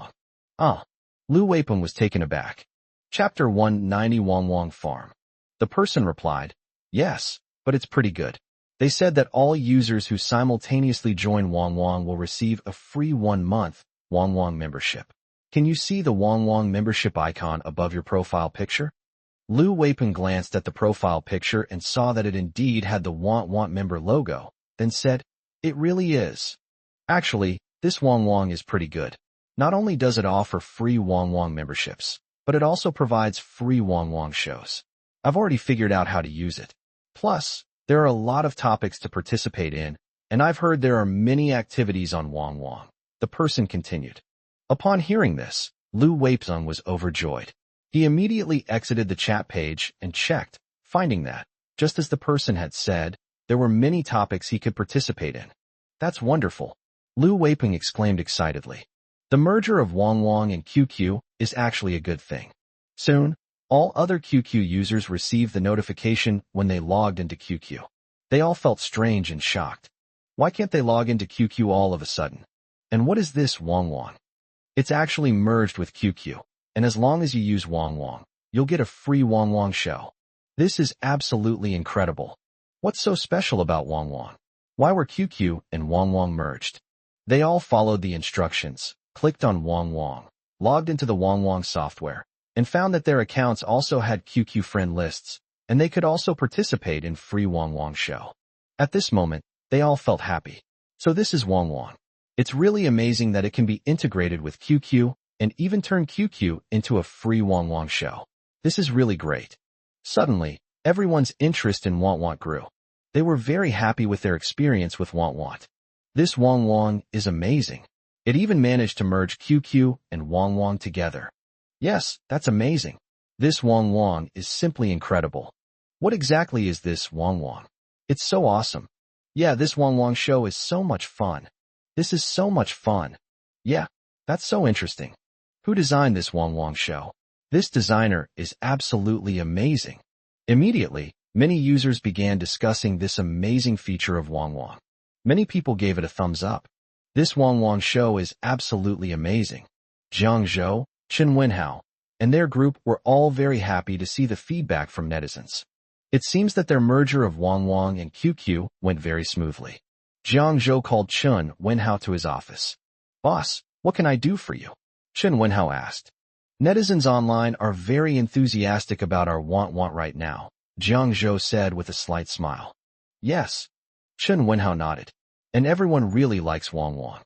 Ah. Lu Weipeng was taken aback. Chapter 190 Wang Farm. The person replied, Yes, but it's pretty good. They said that all users who simultaneously join Wang will receive a free 1-month Wang membership. Can you see the Wang membership icon above your profile picture? Lu Weipeng glanced at the profile picture and saw that it indeed had the Want member logo, then said, It really is. Actually, this Wang is pretty good. Not only does it offer free Wang memberships, but it also provides free Wang shows. I've already figured out how to use it. Plus, there are a lot of topics to participate in, and I've heard there are many activities on Wang. The person continued. Upon hearing this, Lu Weipeng was overjoyed. He immediately exited the chat page and checked, finding that, just as the person had said, there were many topics he could participate in. That's wonderful, Lu Weipeng exclaimed excitedly. The merger of Wang and QQ is actually a good thing. Soon, all other QQ users received the notification when they logged into QQ. They all felt strange and shocked. Why can't they log into QQ all of a sudden? And what is this Wang? It's actually merged with QQ, and as long as you use Wang, you'll get a free Wang show. This is absolutely incredible. What's so special about Wang? Why were QQ and Wang merged? They all followed the instructions, clicked on Wang, logged into the Wang software, and found that their accounts also had QQ friend lists, and they could also participate in free Wang show. At this moment, they all felt happy. So this is Wang. It's really amazing that it can be integrated with QQ and even turn QQ into a free Wang show. This is really great. Suddenly, Everyone's interest in Want Want grew. They were very happy with their experience with Want Want. This Wong Wong is amazing. It even managed to merge QQ and Wong Wong together. Yes, that's amazing. This Wong Wong is simply incredible. What exactly is this Wong Wong? It's so awesome. Yeah, this Wong Wong show is so much fun. This is so much fun. Yeah, that's so interesting. Who designed this Wong Wong show? This designer is absolutely amazing. Immediately, many users began discussing this amazing feature of Wong Wong. Many people gave it a thumbs up. This Wong Wong show is absolutely amazing. Jiang Zhou, Chen Wenhao, and their group were all very happy to see the feedback from netizens. It seems that their merger of Wong Wong and QQ went very smoothly. Jiang Zhou called Chen Wenhao to his office. "Boss, what can I do for you?" Chen Wenhao asked. "Netizens online are very enthusiastic about our Want Want right now," Jiang Zhou said with a slight smile. "Yes." Chen Wenhao nodded. "And everyone really likes Wong Wong."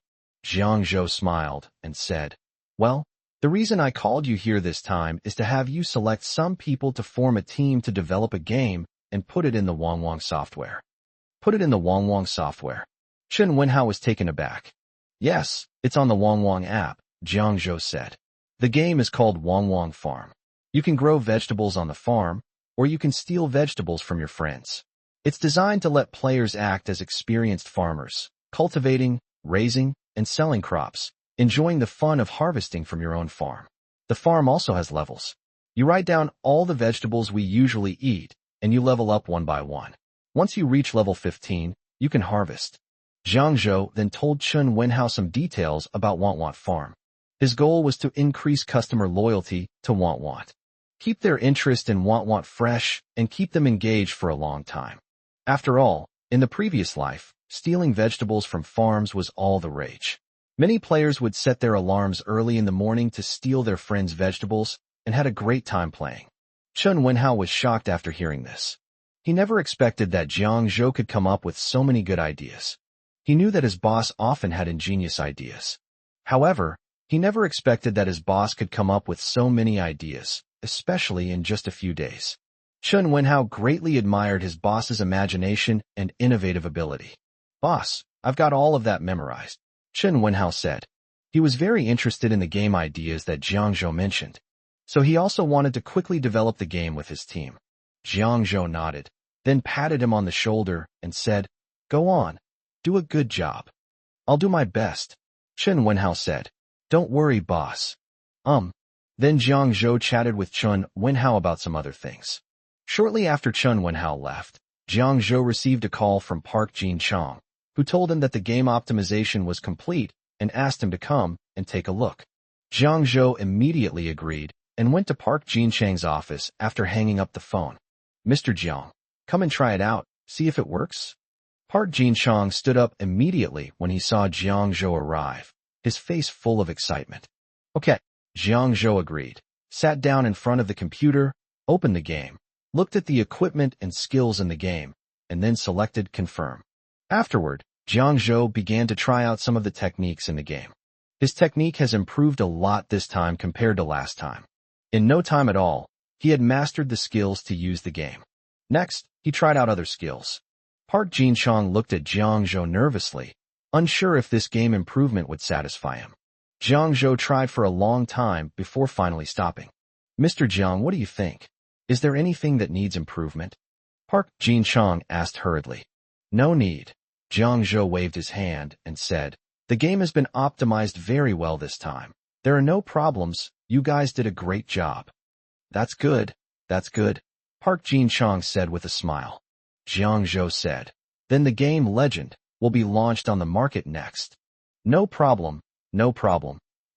Jiang Zhou smiled and said, "Well, the reason I called you here this time is to have you select some people to form a team to develop a game and put it in the Wong Wong software." "Put it in the Wong Wong software?" Chen Wenhao was taken aback. "Yes, it's on the Wong Wong app," Jiang Zhou said. "The game is called Wong Wong Farm. You can grow vegetables on the farm, or you can steal vegetables from your friends. It's designed to let players act as experienced farmers, cultivating, raising, and selling crops, enjoying the fun of harvesting from your own farm. The farm also has levels. You write down all the vegetables we usually eat, and you level up one by one. Once you reach level 15, you can harvest." Jiang Zhou then told Chen Wenhao some details about Want Want Farm. His goal was to increase customer loyalty to Want Want, keep their interest in Want Want fresh, and keep them engaged for a long time. After all, in the previous life, stealing vegetables from farms was all the rage. Many players would set their alarms early in the morning to steal their friends' vegetables and had a great time playing. Chen Wenhao was shocked after hearing this. He never expected that Jiang Zhou could come up with so many good ideas. He knew that his boss often had ingenious ideas. However, he never expected that his boss could come up with so many ideas, especially in just a few days. Chen Wenhao greatly admired his boss's imagination and innovative ability. "Boss, I've got all of that memorized," Chen Wenhao said. He was very interested in the game ideas that Jiang Zhou mentioned, so he also wanted to quickly develop the game with his team. Jiang Zhou nodded, then patted him on the shoulder and said, "Go on. Do a good job." "I'll do my best," Chen Wenhao said. "Don't worry, boss." Then Jiang Zhou chatted with Chen Wenhao about some other things. Shortly after Chen Wenhao left, Jiang Zhou received a call from Park Jin-chong, who told him that the game optimization was complete and asked him to come and take a look. Jiang Zhou immediately agreed and went to Park Jin-chang's office after hanging up the phone. "Mr. Jiang, come and try it out, see if it works." Park Jin-chong stood up immediately when he saw Jiang Zhou arrive, his face full of excitement. "Okay," Jiang Zhou agreed, sat down in front of the computer, opened the game, looked at the equipment and skills in the game, and then selected Confirm. Afterward, Jiang Zhou began to try out some of the techniques in the game. His technique has improved a lot this time compared to last time. In no time at all, he had mastered the skills to use the game. Next, he tried out other skills. Park Jin-chong looked at Jiang Zhou nervously, unsure if this game improvement would satisfy him. Jiang Zhou tried for a long time before finally stopping. "Mr. Jiang, what do you think? Is there anything that needs improvement?" Park Jin-chong asked hurriedly. "No need." Jiang Zhou waved his hand and said, "The game has been optimized very well this time. There are no problems, you guys did a great job." That's good, Park Jin-chong said with a smile. Jiang Zhou said, "Then the game Legend will be launched on the market next." No problem,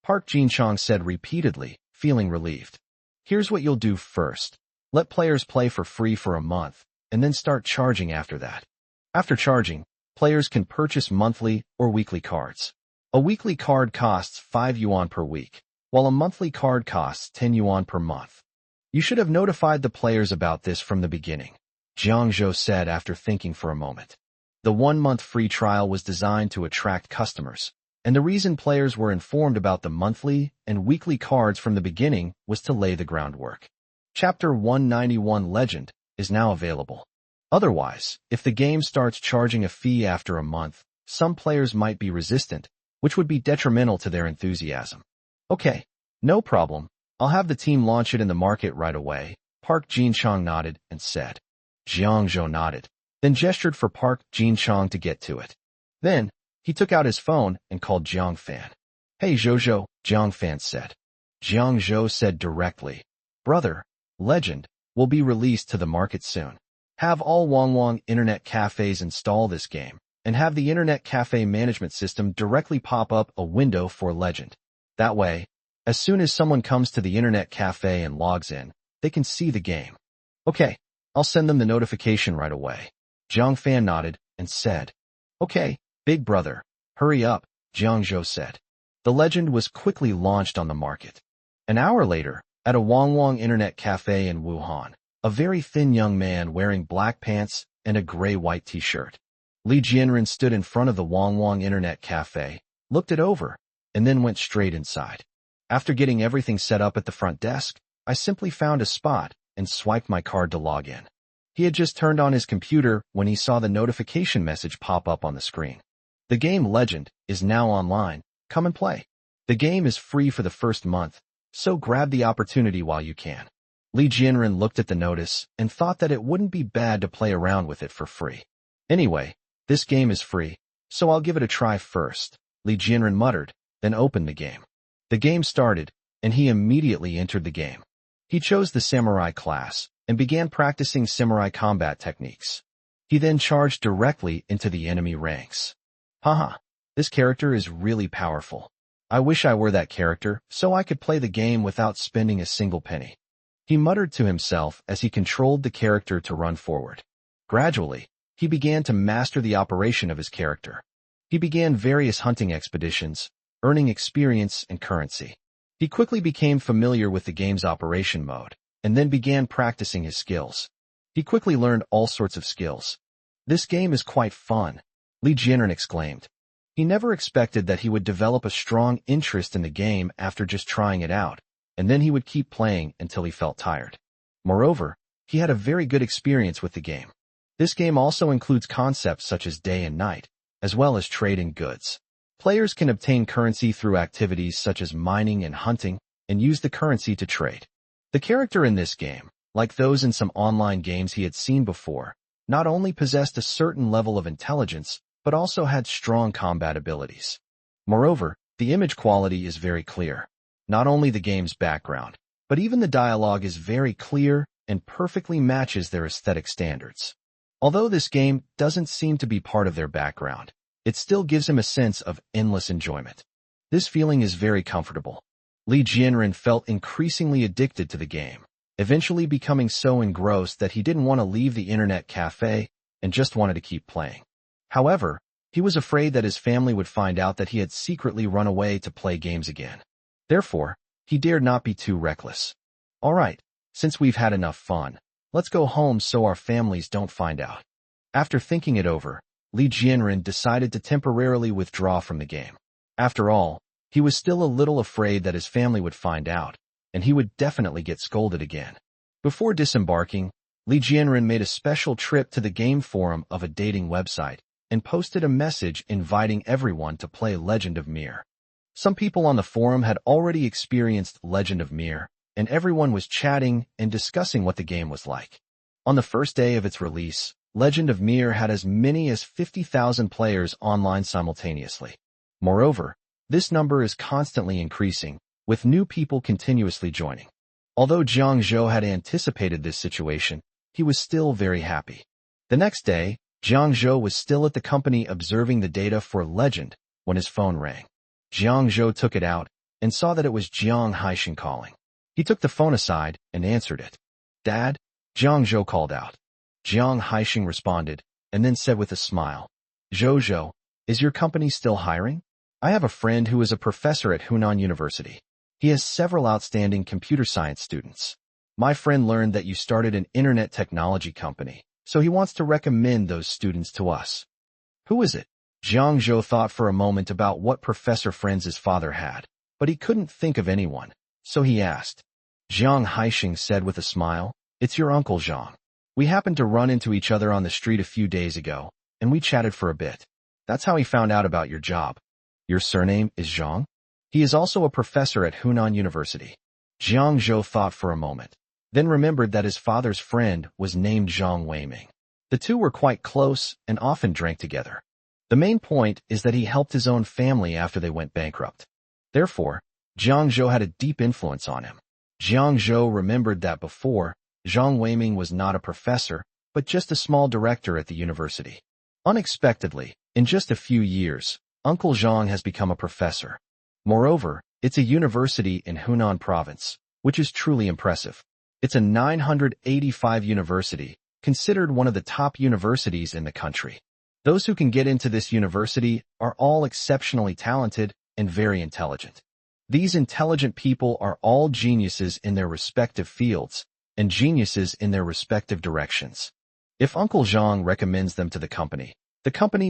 Park Jin-chong said repeatedly, feeling relieved. "Here's what you'll do first. Let players play for free for a month, and then start charging after that. After charging, players can purchase monthly or weekly cards. A weekly card costs 5 yuan per week, while a monthly card costs 10 yuan per month. You should have notified the players about this from the beginning," Jiang Zhou said after thinking for a moment. The 1-month free trial was designed to attract customers, and the reason players were informed about the monthly and weekly cards from the beginning was to lay the groundwork. Chapter 191 Legend is now available. Otherwise, if the game starts charging a fee after a month, some players might be resistant, which would be detrimental to their enthusiasm. Okay, no problem. I'll have the team launch it in the market right away. Park Jin-chong nodded and said. Jiang Zhou nodded, then gestured for Park Jin-chong to get to it. Then, he took out his phone and called Jiang Fan. Hey Zhou, Jiang Fan said. Jiang Zhou said directly, Brother, Legend will be released to the market soon. Have all Wangwang internet cafes install this game, and have the internet cafe management system directly pop up a window for Legend. That way, as soon as someone comes to the internet cafe and logs in, they can see the game. Okay, I'll send them the notification right away. Jiang Fan nodded and said. Okay, big brother, hurry up, Jiang Zhou said. The Legend was quickly launched on the market. An hour later, at a Wangwang internet cafe in Wuhan, a very thin young man wearing black pants and a gray-white t-shirt. Li Jianren stood in front of the Wangwang internet cafe, looked it over, and then went straight inside. After getting everything set up at the front desk, I simply found a spot and swiped my card to log in. He had just turned on his computer when he saw the notification message pop up on the screen. The game Legend is now online. Come and play. The game is free for the first month, so grab the opportunity while you can. Li Jianren looked at the notice and thought that it wouldn't be bad to play around with it for free. Anyway, this game is free, so I'll give it a try first, Li Jianren muttered, then opened the game. The game started, and he immediately entered the game. He chose the samurai class and began practicing samurai combat techniques. He then charged directly into the enemy ranks. Haha, this character is really powerful. I wish I were that character so I could play the game without spending a single penny. He muttered to himself as he controlled the character to run forward. Gradually, he began to master the operation of his character. He began various hunting expeditions, earning experience and currency. He quickly became familiar with the game's operation mode, and then began practicing his skills. He quickly learned all sorts of skills. This game is quite fun, Li Jianren exclaimed. He never expected that he would develop a strong interest in the game after just trying it out, and then he would keep playing until he felt tired. Moreover, he had a very good experience with the game. This game also includes concepts such as day and night, as well as trading goods. Players can obtain currency through activities such as mining and hunting, and use the currency to trade. The character in this game, like those in some online games he had seen before, not only possessed a certain level of intelligence, but also had strong combat abilities. Moreover, the image quality is very clear. Not only the game's background, but even the dialogue is very clear and perfectly matches their aesthetic standards. Although this game doesn't seem to be part of their background, it still gives him a sense of endless enjoyment. This feeling is very comfortable. Li Jianren felt increasingly addicted to the game, eventually becoming so engrossed that he didn't want to leave the internet cafe and just wanted to keep playing. However, he was afraid that his family would find out that he had secretly run away to play games again. Therefore, he dared not be too reckless. All right, since we've had enough fun, let's go home so our families don't find out. After thinking it over, Li Jianren decided to temporarily withdraw from the game. After all, he was still a little afraid that his family would find out, and he would definitely get scolded again. Before disembarking, Li Jianren made a special trip to the game forum of a dating website and posted a message inviting everyone to play Legend of Mir. Some people on the forum had already experienced Legend of Mir, and everyone was chatting and discussing what the game was like. On the first day of its release, Legend of Mir had as many as 50,000 players online simultaneously. Moreover, this number is constantly increasing, with new people continuously joining. Although Jiang Zhou had anticipated this situation, he was still very happy. The next day, Jiang Zhou was still at the company observing the data for Legend when his phone rang. Jiang Zhou took it out and saw that it was Jiang Haixing calling. He took the phone aside and answered it. "Dad?" Jiang Zhou called out. Jiang Haixing responded, and then said with a smile, "Zhou, is your company still hiring? I have a friend who is a professor at Hunan University. He has several outstanding computer science students. My friend learned that you started an internet technology company, so he wants to recommend those students to us." "Who is it?" Jiang Zhou thought for a moment about what professor friends his father had, but he couldn't think of anyone, so he asked. Jiang Haixing said with a smile, "It's your uncle Zhang. We happened to run into each other on the street a few days ago, and we chatted for a bit. That's how he found out about your job. Your surname is Zhang? He is also a professor at Hunan University. Jiang Zhou thought for a moment, then remembered that his father's friend was named Zhang Weiming. The two were quite close and often drank together. The main point is that he helped his own family after they went bankrupt. Therefore, Jiang Zhou had a deep influence on him. Jiang Zhou remembered that before, Zhang Weiming was not a professor, but just a small director at the university. Unexpectedly, in just a few years, Uncle Zhang has become a professor. Moreover, it's a university in Hunan province, which is truly impressive. It's a 985 university, considered one of the top universities in the country. Those who can get into this university are all exceptionally talented and very intelligent. These intelligent people are all geniuses in their respective fields, and geniuses in their respective directions. If Uncle Zhang recommends them to the company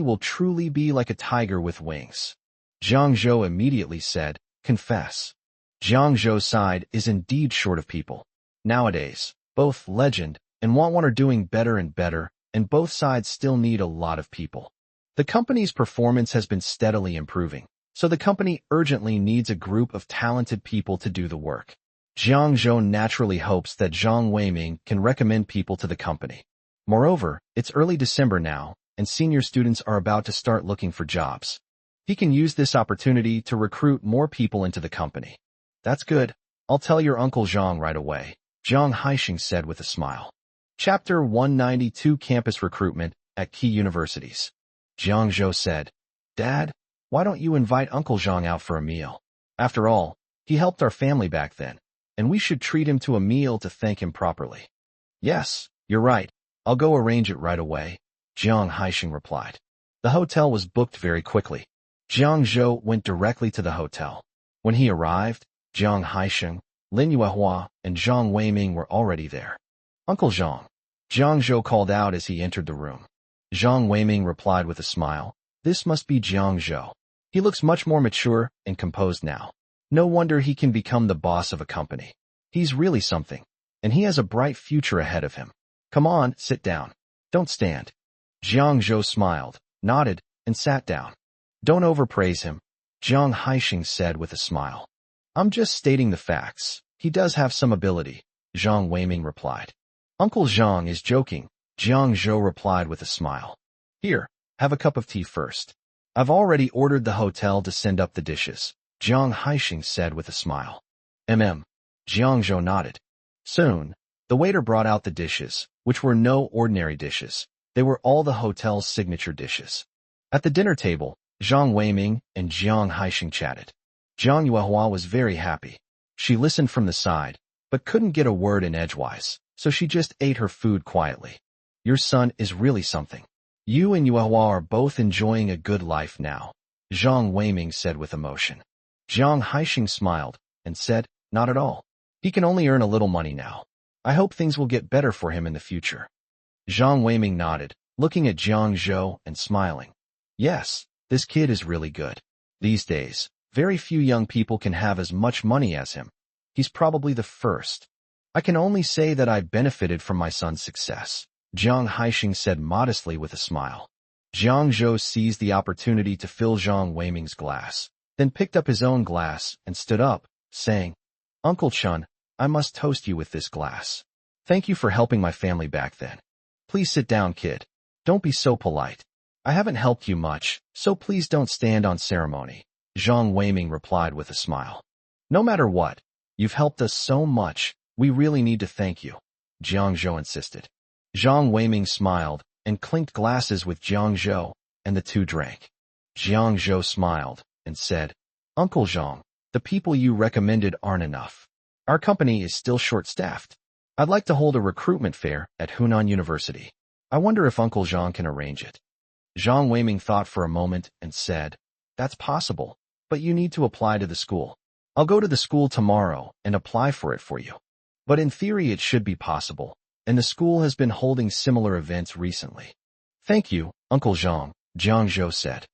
will truly be like a tiger with wings. Jiang Zhou immediately said, confess. Jiang Zhou's side is indeed short of people. Nowadays, both Legend and Want are doing better and better, and both sides still need a lot of people. The company's performance has been steadily improving, so the company urgently needs a group of talented people to do the work. Jiang Zhou naturally hopes that Zhang Weiming can recommend people to the company. Moreover, it's early December now, and senior students are about to start looking for jobs. He can use this opportunity to recruit more people into the company. That's good. I'll tell your Uncle Zhang right away, Zhang Haixing said with a smile. Chapter 192 Campus Recruitment at Key Universities. Jiang Zhou said, Dad, why don't you invite Uncle Zhang out for a meal? After all, he helped our family back then, and we should treat him to a meal to thank him properly. Yes, you're right. I'll go arrange it right away, Jiang Haixing replied. The hotel was booked very quickly. Jiang Zhou went directly to the hotel. When he arrived, Jiang Haixing, Lin Yuehua, and Zhang Weiming were already there. Uncle Zhang, Jiang Zhou called out as he entered the room. Zhang Weiming replied with a smile, This must be Jiang Zhou. He looks much more mature and composed now. No wonder he can become the boss of a company. He's really something, and he has a bright future ahead of him. Come on, sit down. Don't stand. Jiang Zhou smiled, nodded, and sat down. Don't overpraise him, Jiang Haixing said with a smile. I'm just stating the facts. He does have some ability, Zhang Weiming replied. Uncle Zhang is joking, Jiang Zhou replied with a smile. Here, have a cup of tea first. I've already ordered the hotel to send up the dishes, Jiang Haixing said with a smile. Jiang Zhou nodded. Soon, the waiter brought out the dishes, which were no ordinary dishes. They were all the hotel's signature dishes. At the dinner table, Zhang Weiming and Jiang Haixing chatted. Zhang Yuehua was very happy. She listened from the side, but couldn't get a word in edgewise, so she just ate her food quietly. Your son is really something. You and Yuehua are both enjoying a good life now, Zhang Weiming said with emotion. Jiang Haixing smiled and said, Not at all. He can only earn a little money now. I hope things will get better for him in the future. Zhang Weiming nodded, looking at Jiang Zhou and smiling. Yes, this kid is really good. These days, very few young people can have as much money as him. He's probably the first. I can only say that I benefited from my son's success, Jiang Haixing said modestly with a smile. Jiang Zhou seized the opportunity to fill Zhang Weiming's glass, then picked up his own glass and stood up, saying, Uncle Chun, I must toast you with this glass. Thank you for helping my family back then. Please sit down, kid. Don't be so polite. I haven't helped you much, so please don't stand on ceremony, Zhang Weiming replied with a smile. No matter what, you've helped us so much, we really need to thank you, Jiang Zhou insisted. Zhang Weiming smiled and clinked glasses with Jiang Zhou, and the two drank. Jiang Zhou smiled and said, Uncle Zhang, the people you recommended aren't enough. Our company is still short-staffed. I'd like to hold a recruitment fair at Hunan University. I wonder if Uncle Zhang can arrange it. Zhang Weiming thought for a moment and said, That's possible, but you need to apply to the school. I'll go to the school tomorrow and apply for it for you. But in theory it should be possible, and the school has been holding similar events recently. Thank you, Uncle Zhang, Jiang Zhou said.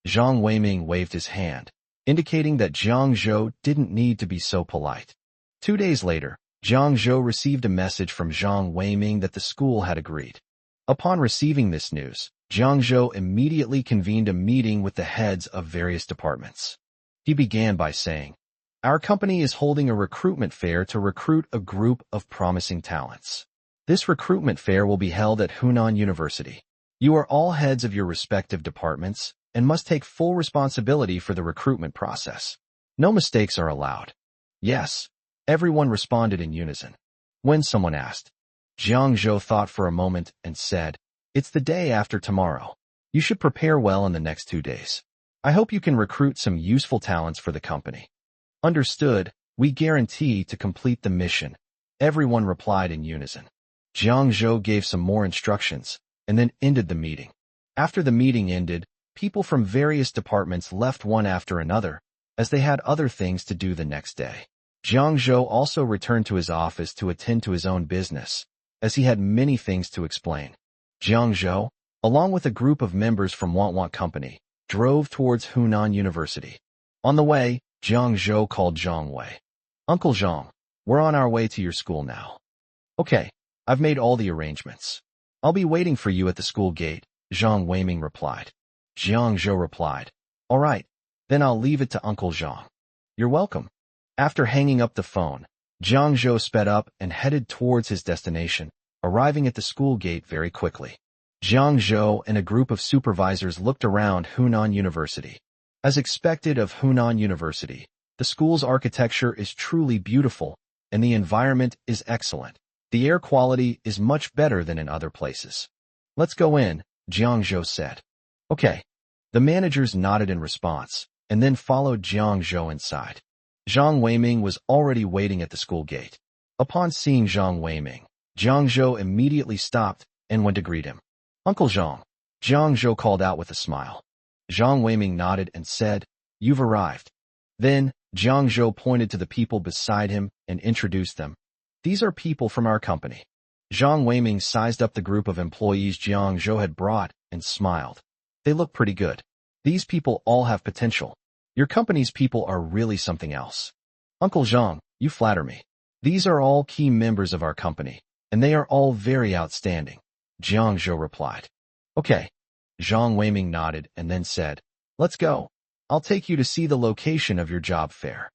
Zhang Weiming waved his hand, indicating that Jiang Zhou didn't need to be so polite. 2 days later, Jiang Zhou received a message from Zhang Weiming that the school had agreed. Upon receiving this news, Jiang Zhou immediately convened a meeting with the heads of various departments. He began by saying, "Our company is holding a recruitment fair to recruit a group of promising talents. This recruitment fair will be held at Hunan University. You are all heads of your respective departments and must take full responsibility for the recruitment process. No mistakes are allowed." "Yes," everyone responded in unison. When someone asked, Jiang Zhou thought for a moment and said, "It's the day after tomorrow. You should prepare well in the next 2 days. I hope you can recruit some useful talents for the company." "Understood, we guarantee to complete the mission," everyone replied in unison. Jiang Zhou gave some more instructions and then ended the meeting. After the meeting ended, people from various departments left one after another, as they had other things to do the next day. Jiang Zhou also returned to his office to attend to his own business, as he had many things to explain. Jiang Zhou, along with a group of members from Want Company, drove towards Hunan University. On the way, Jiang Zhou called Zhang Wei. "Uncle Zhang, we're on our way to your school now." "Okay, I've made all the arrangements. I'll be waiting for you at the school gate," Zhang Weiming replied. Jiang Zhou replied, "All right, then I'll leave it to Uncle Zhang." "You're welcome." After hanging up the phone, Jiang Zhou sped up and headed towards his destination, arriving at the school gate very quickly. Jiang Zhou and a group of supervisors looked around Hunan University. As expected of Hunan University, the school's architecture is truly beautiful, and the environment is excellent. The air quality is much better than in other places. "Let's go in," Jiang Zhou said. "Okay." The managers nodded in response, and then followed Jiang Zhou inside. Zhang Weiming was already waiting at the school gate. Upon seeing Zhang Weiming, Jiang Zhou immediately stopped and went to greet him. "Uncle Zhang," Jiang Zhou called out with a smile. Zhang Weiming nodded and said, "You've arrived." Then, Jiang Zhou pointed to the people beside him and introduced them. "These are people from our company." Zhang Weiming sized up the group of employees Jiang Zhou had brought and smiled. "They look pretty good. These people all have potential. Your company's people are really something else." "Uncle Zhang, you flatter me. These are all key members of our company, and they are all very outstanding," Jiang Zhou replied. "Okay." Zhang Weiming nodded and then said, "Let's go. I'll take you to see the location of your job fair."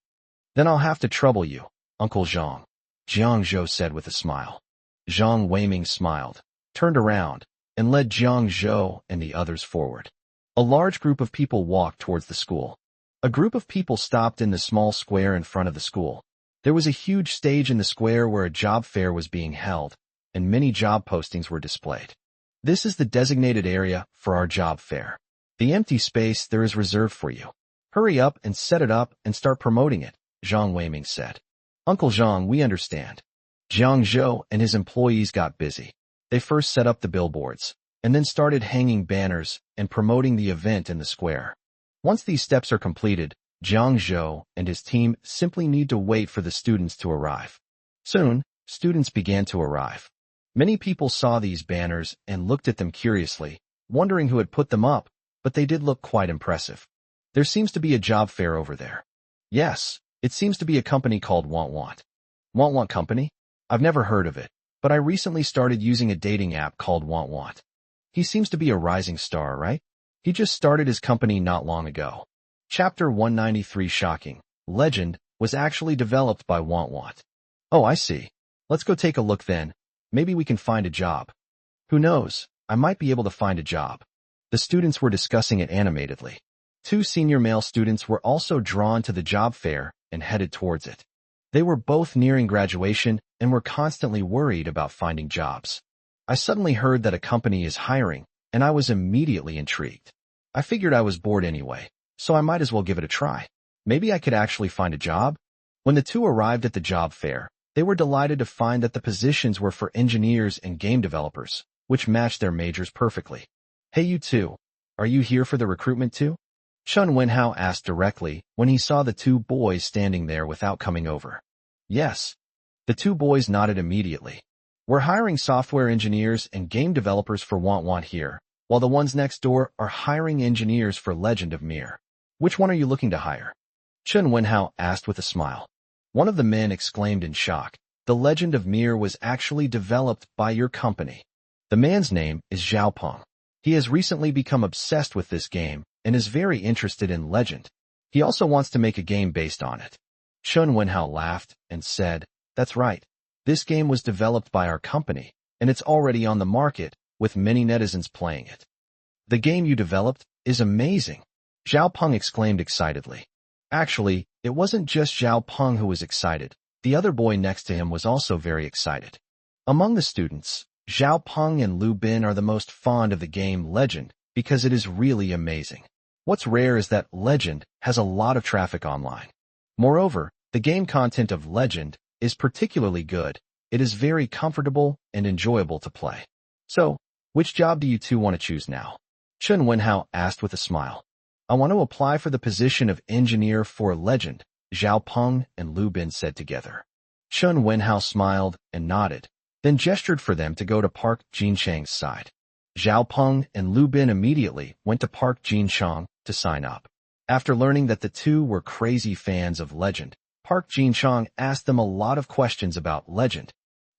"Then I'll have to trouble you, Uncle Zhang," Jiang Zhou said with a smile. Zhang Weiming smiled, turned around, and led Jiang Zhou and the others forward. A large group of people walked towards the school. A group of people stopped in the small square in front of the school. There was a huge stage in the square where a job fair was being held, and many job postings were displayed. "This is the designated area for our job fair. The empty space there is reserved for you. Hurry up and set it up and start promoting it," Zhang Weiming said. "Uncle Zhang, we understand." Jiang Zhou and his employees got busy. They first set up the billboards, and then started hanging banners and promoting the event in the square. Once these steps are completed, Jiang Zhou and his team simply need to wait for the students to arrive. Soon, students began to arrive. Many people saw these banners and looked at them curiously, wondering who had put them up, but they did look quite impressive. "There seems to be a job fair over there." "Yes, it seems to be a company called Want. Want Company? I've never heard of it, but I recently started using a dating app called Want. He seems to be a rising star, right? He just started his company not long ago." Chapter 193 Shocking. Legend was actually developed by Want. "Oh, I see. Let's go take a look then. Maybe we can find a job." "Who knows, I might be able to find a job." The students were discussing it animatedly. 2 senior male students were also drawn to the job fair and headed towards it. They were both nearing graduation and were constantly worried about finding jobs. "I suddenly heard that a company is hiring, and I was immediately intrigued. I figured I was bored anyway, so I might as well give it a try. Maybe I could actually find a job." When the two arrived at the job fair, they were delighted to find that the positions were for engineers and game developers, which matched their majors perfectly. "Hey, you two, are you here for the recruitment too?" Chun Wenhao asked directly when he saw the 2 boys standing there without coming over. "Yes." The 2 boys nodded immediately. "We're hiring software engineers and game developers for Want here, while the ones next door are hiring engineers for Legend of Mir. Which one are you looking to hire?" Chun Wenhao asked with a smile. One of the men exclaimed in shock. The Legend of Mir was actually developed by your company. The man's name is Zhao Peng. He has recently become obsessed with this game and is very interested in Legend. He also wants to make a game based on it. Chun Wenhao laughed and said, "That's right. This game was developed by our company, and it's already on the market, with many netizens playing it." "The game you developed is amazing," Zhao Peng exclaimed excitedly. Actually, it wasn't just Zhao Peng who was excited. The other boy next to him was also very excited. Among the students, Zhao Peng and Lu Bin are the most fond of the game Legend because it is really amazing. What's rare is that Legend has a lot of traffic online. Moreover, the game content of Legend is particularly good. It is very comfortable and enjoyable to play. So, which job do you two want to choose now? Chun Wenhao asked with a smile. "I want to apply for the position of engineer for Legend," Zhao Peng and Lu Bin said together. Chun Wenhao smiled and nodded, then gestured for them to go to Park Jinchang's side. Zhao Peng and Lu Bin immediately went to Park Jinchang to sign up. After learning that the two were crazy fans of Legend, Park Jinchang asked them a lot of questions about Legend.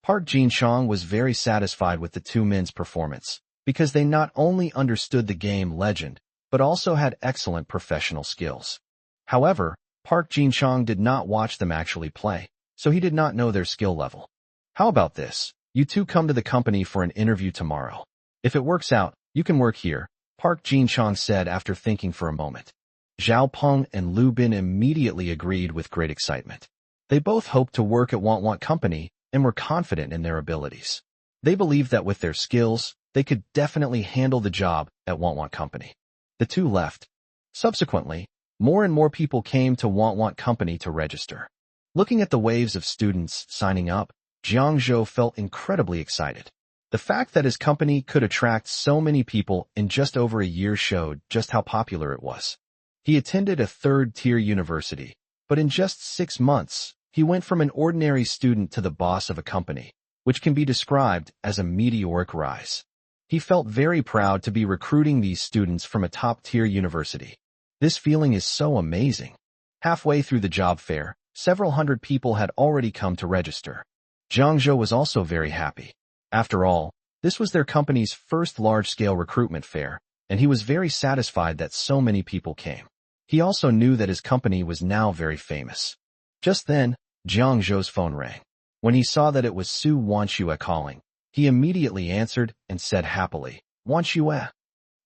Park Jinchang was very satisfied with the two men's performance, because they not only understood the game Legend, but also had excellent professional skills. However, Park Jinchang did not watch them actually play, so he did not know their skill level. "How about this? You two come to the company for an interview tomorrow. If it works out, you can work here," Park Jinchang said after thinking for a moment. Zhao Peng and Lu Bin immediately agreed with great excitement. They both hoped to work at Want Company and were confident in their abilities. They believed that with their skills, they could definitely handle the job at Want Company. The two left. Subsequently, more and more people came to Want Company to register. Looking at the waves of students signing up, Jiang Zhou felt incredibly excited. The fact that his company could attract so many people in just over a year showed just how popular it was. He attended a third-tier university, but in just 6 months, he went from an ordinary student to the boss of a company, which can be described as a meteoric rise. He felt very proud to be recruiting these students from a top-tier university. This feeling is so amazing. Halfway through the job fair, several hundred people had already come to register. Jiang Zhou was also very happy. After all, this was their company's first large-scale recruitment fair, and he was very satisfied that so many people came. He also knew that his company was now very famous. Just then, Jiang Zhou's phone rang. When he saw that it was Su Wanxue calling, he immediately answered and said happily, "Wanxue."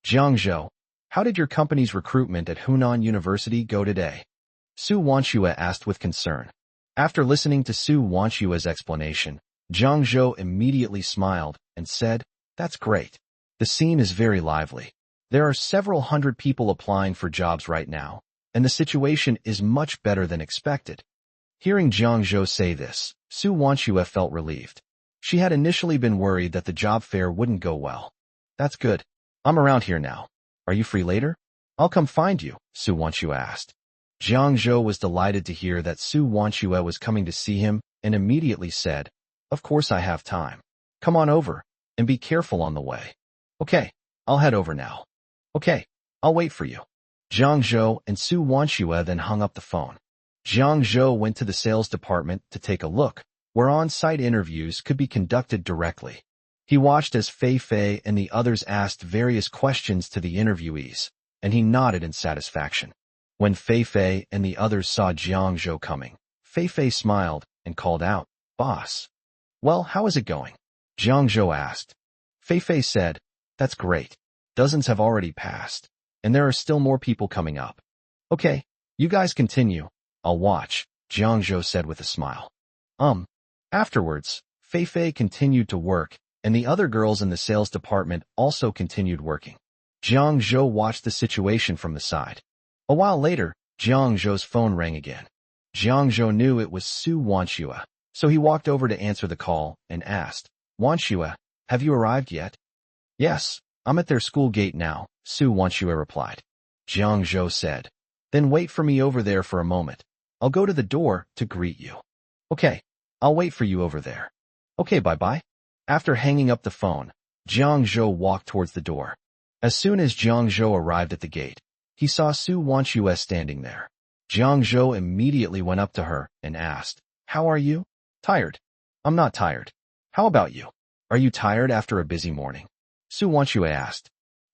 "Jiang Zhou, how did your company's recruitment at Hunan University go today?" Su Wanxue asked with concern. After listening to Su Wanxue's explanation, Jiang Zhou immediately smiled and said, "That's great. The scene is very lively. There are several hundred people applying for jobs right now, and the situation is much better than expected." Hearing Jiang Zhou say this, Su Wanxue felt relieved. She had initially been worried that the job fair wouldn't go well. "That's good. I'm around here now. Are you free later? I'll come find you," Su Wanxue asked. Jiang Zhou was delighted to hear that Su Wanxue was coming to see him and immediately said, "Of course I have time. Come on over, and be careful on the way." "Okay, I'll head over now." "Okay, I'll wait for you." Jiang Zhou and Su Wanxue then hung up the phone. Jiang Zhou went to the sales department to take a look, where on-site interviews could be conducted directly. He watched as Fei Fei and the others asked various questions to the interviewees, and he nodded in satisfaction. When Fei Fei and the others saw Jiang Zhou coming, Fei Fei smiled and called out, "Boss." "Well, how is it going?" Jiang Zhou asked. Fei Fei said, "That's great. Dozens have already passed, and there are still more people coming up." "Okay, you guys continue. I'll watch," Jiang Zhou said with a smile. Afterwards, Fei Fei continued to work, and the other girls in the sales department also continued working. Jiang Zhou watched the situation from the side. A while later, Jiang Zhou's phone rang again. Jiang Zhou knew it was Su Wanxue, so he walked over to answer the call and asked, "Wanxue, have you arrived yet?" "Yes, I'm at their school gate now," Su Wanxue replied. Jiang Zhou said, "Then wait for me over there for a moment. I'll go to the door to greet you." "Okay, I'll wait for you over there." "Okay, bye-bye." After hanging up the phone, Jiang Zhou walked towards the door. As soon as Jiang Zhou arrived at the gate, he saw Su Wanxue standing there. Jiang Zhou immediately went up to her and asked, "How are you?" "Tired." I'm not tired. How about you? Are you tired after a busy morning? Su Wanshue asked.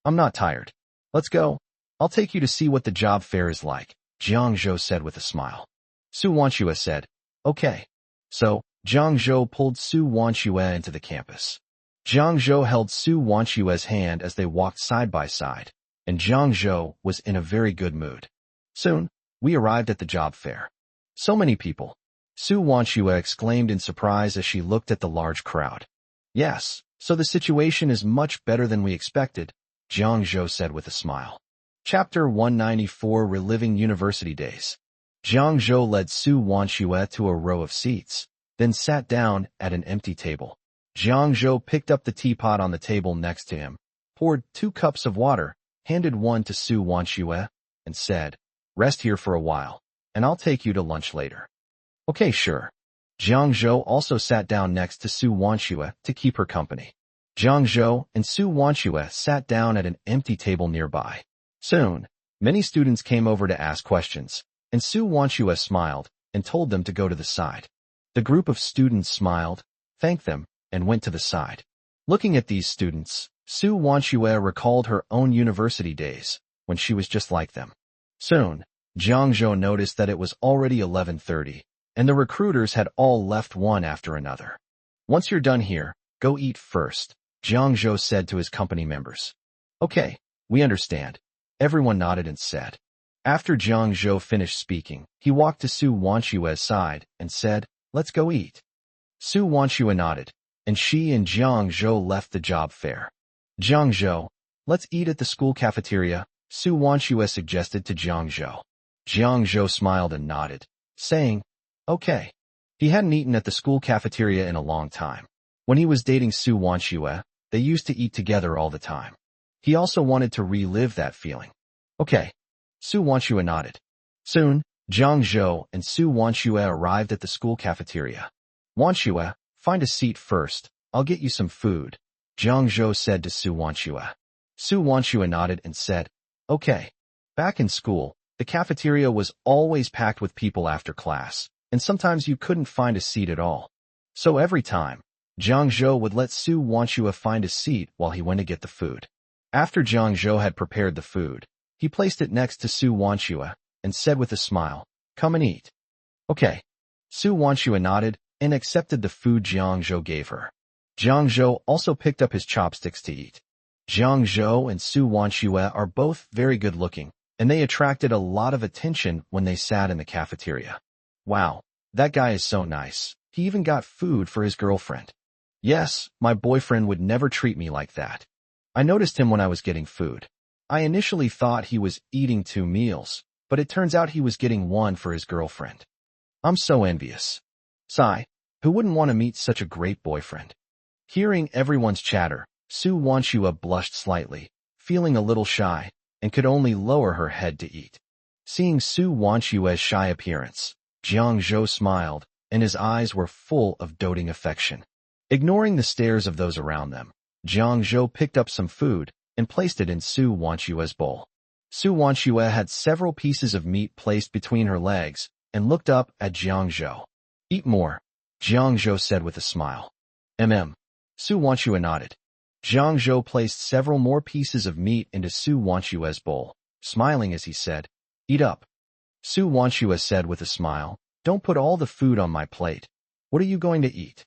I'm not tired. Let's go. I'll take you to see what the job fair is like, Jiang Zhou said with a smile. Su Wanshue said, okay. So, Jiang Zhou pulled Su Wanshue into the campus. Jiang Zhou held Su Wanshue's hand as they walked side by side, and Jiang Zhou was in a very good mood. Soon, we arrived at the job fair. So many people. Su Wanshue exclaimed in surprise as she looked at the large crowd. Yes, so the situation is much better than we expected, Jiang Zhou said with a smile. Chapter 194 Reliving University Days. Jiang Zhou led Su Wanshue to a row of seats, then sat down at an empty table. Jiang Zhou picked up the teapot on the table next to him, poured 2 cups of water, handed one to Su Wanshue, and said, rest here for a while, and I'll take you to lunch later. Okay, sure. Jiang Zhou also sat down next to Su Wanshue to keep her company. Jiang Zhou and Su Wanshue sat down at an empty table nearby. Soon, many students came over to ask questions, and Su Wanshue smiled and told them to go to the side. The group of students smiled, thanked them, and went to the side. Looking at these students, Su Wanshue recalled her own university days, when she was just like them. Soon, Jiang Zhou noticed that it was already 11:30, and the recruiters had all left one after another. Once you're done here, go eat first, Jiang Zhou said to his company members. Okay, we understand. Everyone nodded and said. After Jiang Zhou finished speaking, he walked to Su Wanshue's side and said, let's go eat. Su Wanshue nodded, and she and Jiang Zhou left the job fair. Jiang Zhou, let's eat at the school cafeteria, Su Wanshue suggested to Jiang Zhou. Jiang Zhou smiled and nodded, saying, okay. He hadn't eaten at the school cafeteria in a long time. When he was dating Su Wanshue, they used to eat together all the time. He also wanted to relive that feeling. Okay. Su Wanshue nodded. Soon, Jiang Zhou and Su Wanshue arrived at the school cafeteria. Wanshue, find a seat first. I'll get you some food, Jiang Zhou said to Su Wanshue. Su Wanshue nodded and said, okay. Back in school, the cafeteria was always packed with people after class, and sometimes you couldn't find a seat at all. So every time, Jiang Zhou would let Su Wanshue find a seat while he went to get the food. After Jiang Zhou had prepared the food, he placed it next to Su Wanshue and said with a smile, come and eat. Okay. Su Wanshue nodded and accepted the food Jiang Zhou gave her. Jiang Zhou also picked up his chopsticks to eat. Jiang Zhou and Su Wanshue are both very good looking, and they attracted a lot of attention when they sat in the cafeteria. Wow, that guy is so nice. He even got food for his girlfriend. Yes, my boyfriend would never treat me like that. I noticed him when I was getting food. I initially thought he was eating 2 meals, but it turns out he was getting one for his girlfriend. I'm so envious. Sigh, who wouldn't want to meet such a great boyfriend? Hearing everyone's chatter, Su Wanshue blushed slightly, feeling a little shy, and could only lower her head to eat. Seeing Su Wanshue's shy appearance, Jiang Zhou smiled, and his eyes were full of doting affection. Ignoring the stares of those around them, Jiang Zhou picked up some food and placed it in Su Wanshue's bowl. Su Wanshue had several pieces of meat placed between her legs and looked up at Jiang Zhou. Eat more, Jiang Zhou said with a smile. Su Wanshue nodded. Jiang Zhou placed several more pieces of meat into Su Wanshue's bowl, smiling as he said, eat up. Su Wanshue said with a smile, don't put all the food on my plate. What are you going to eat?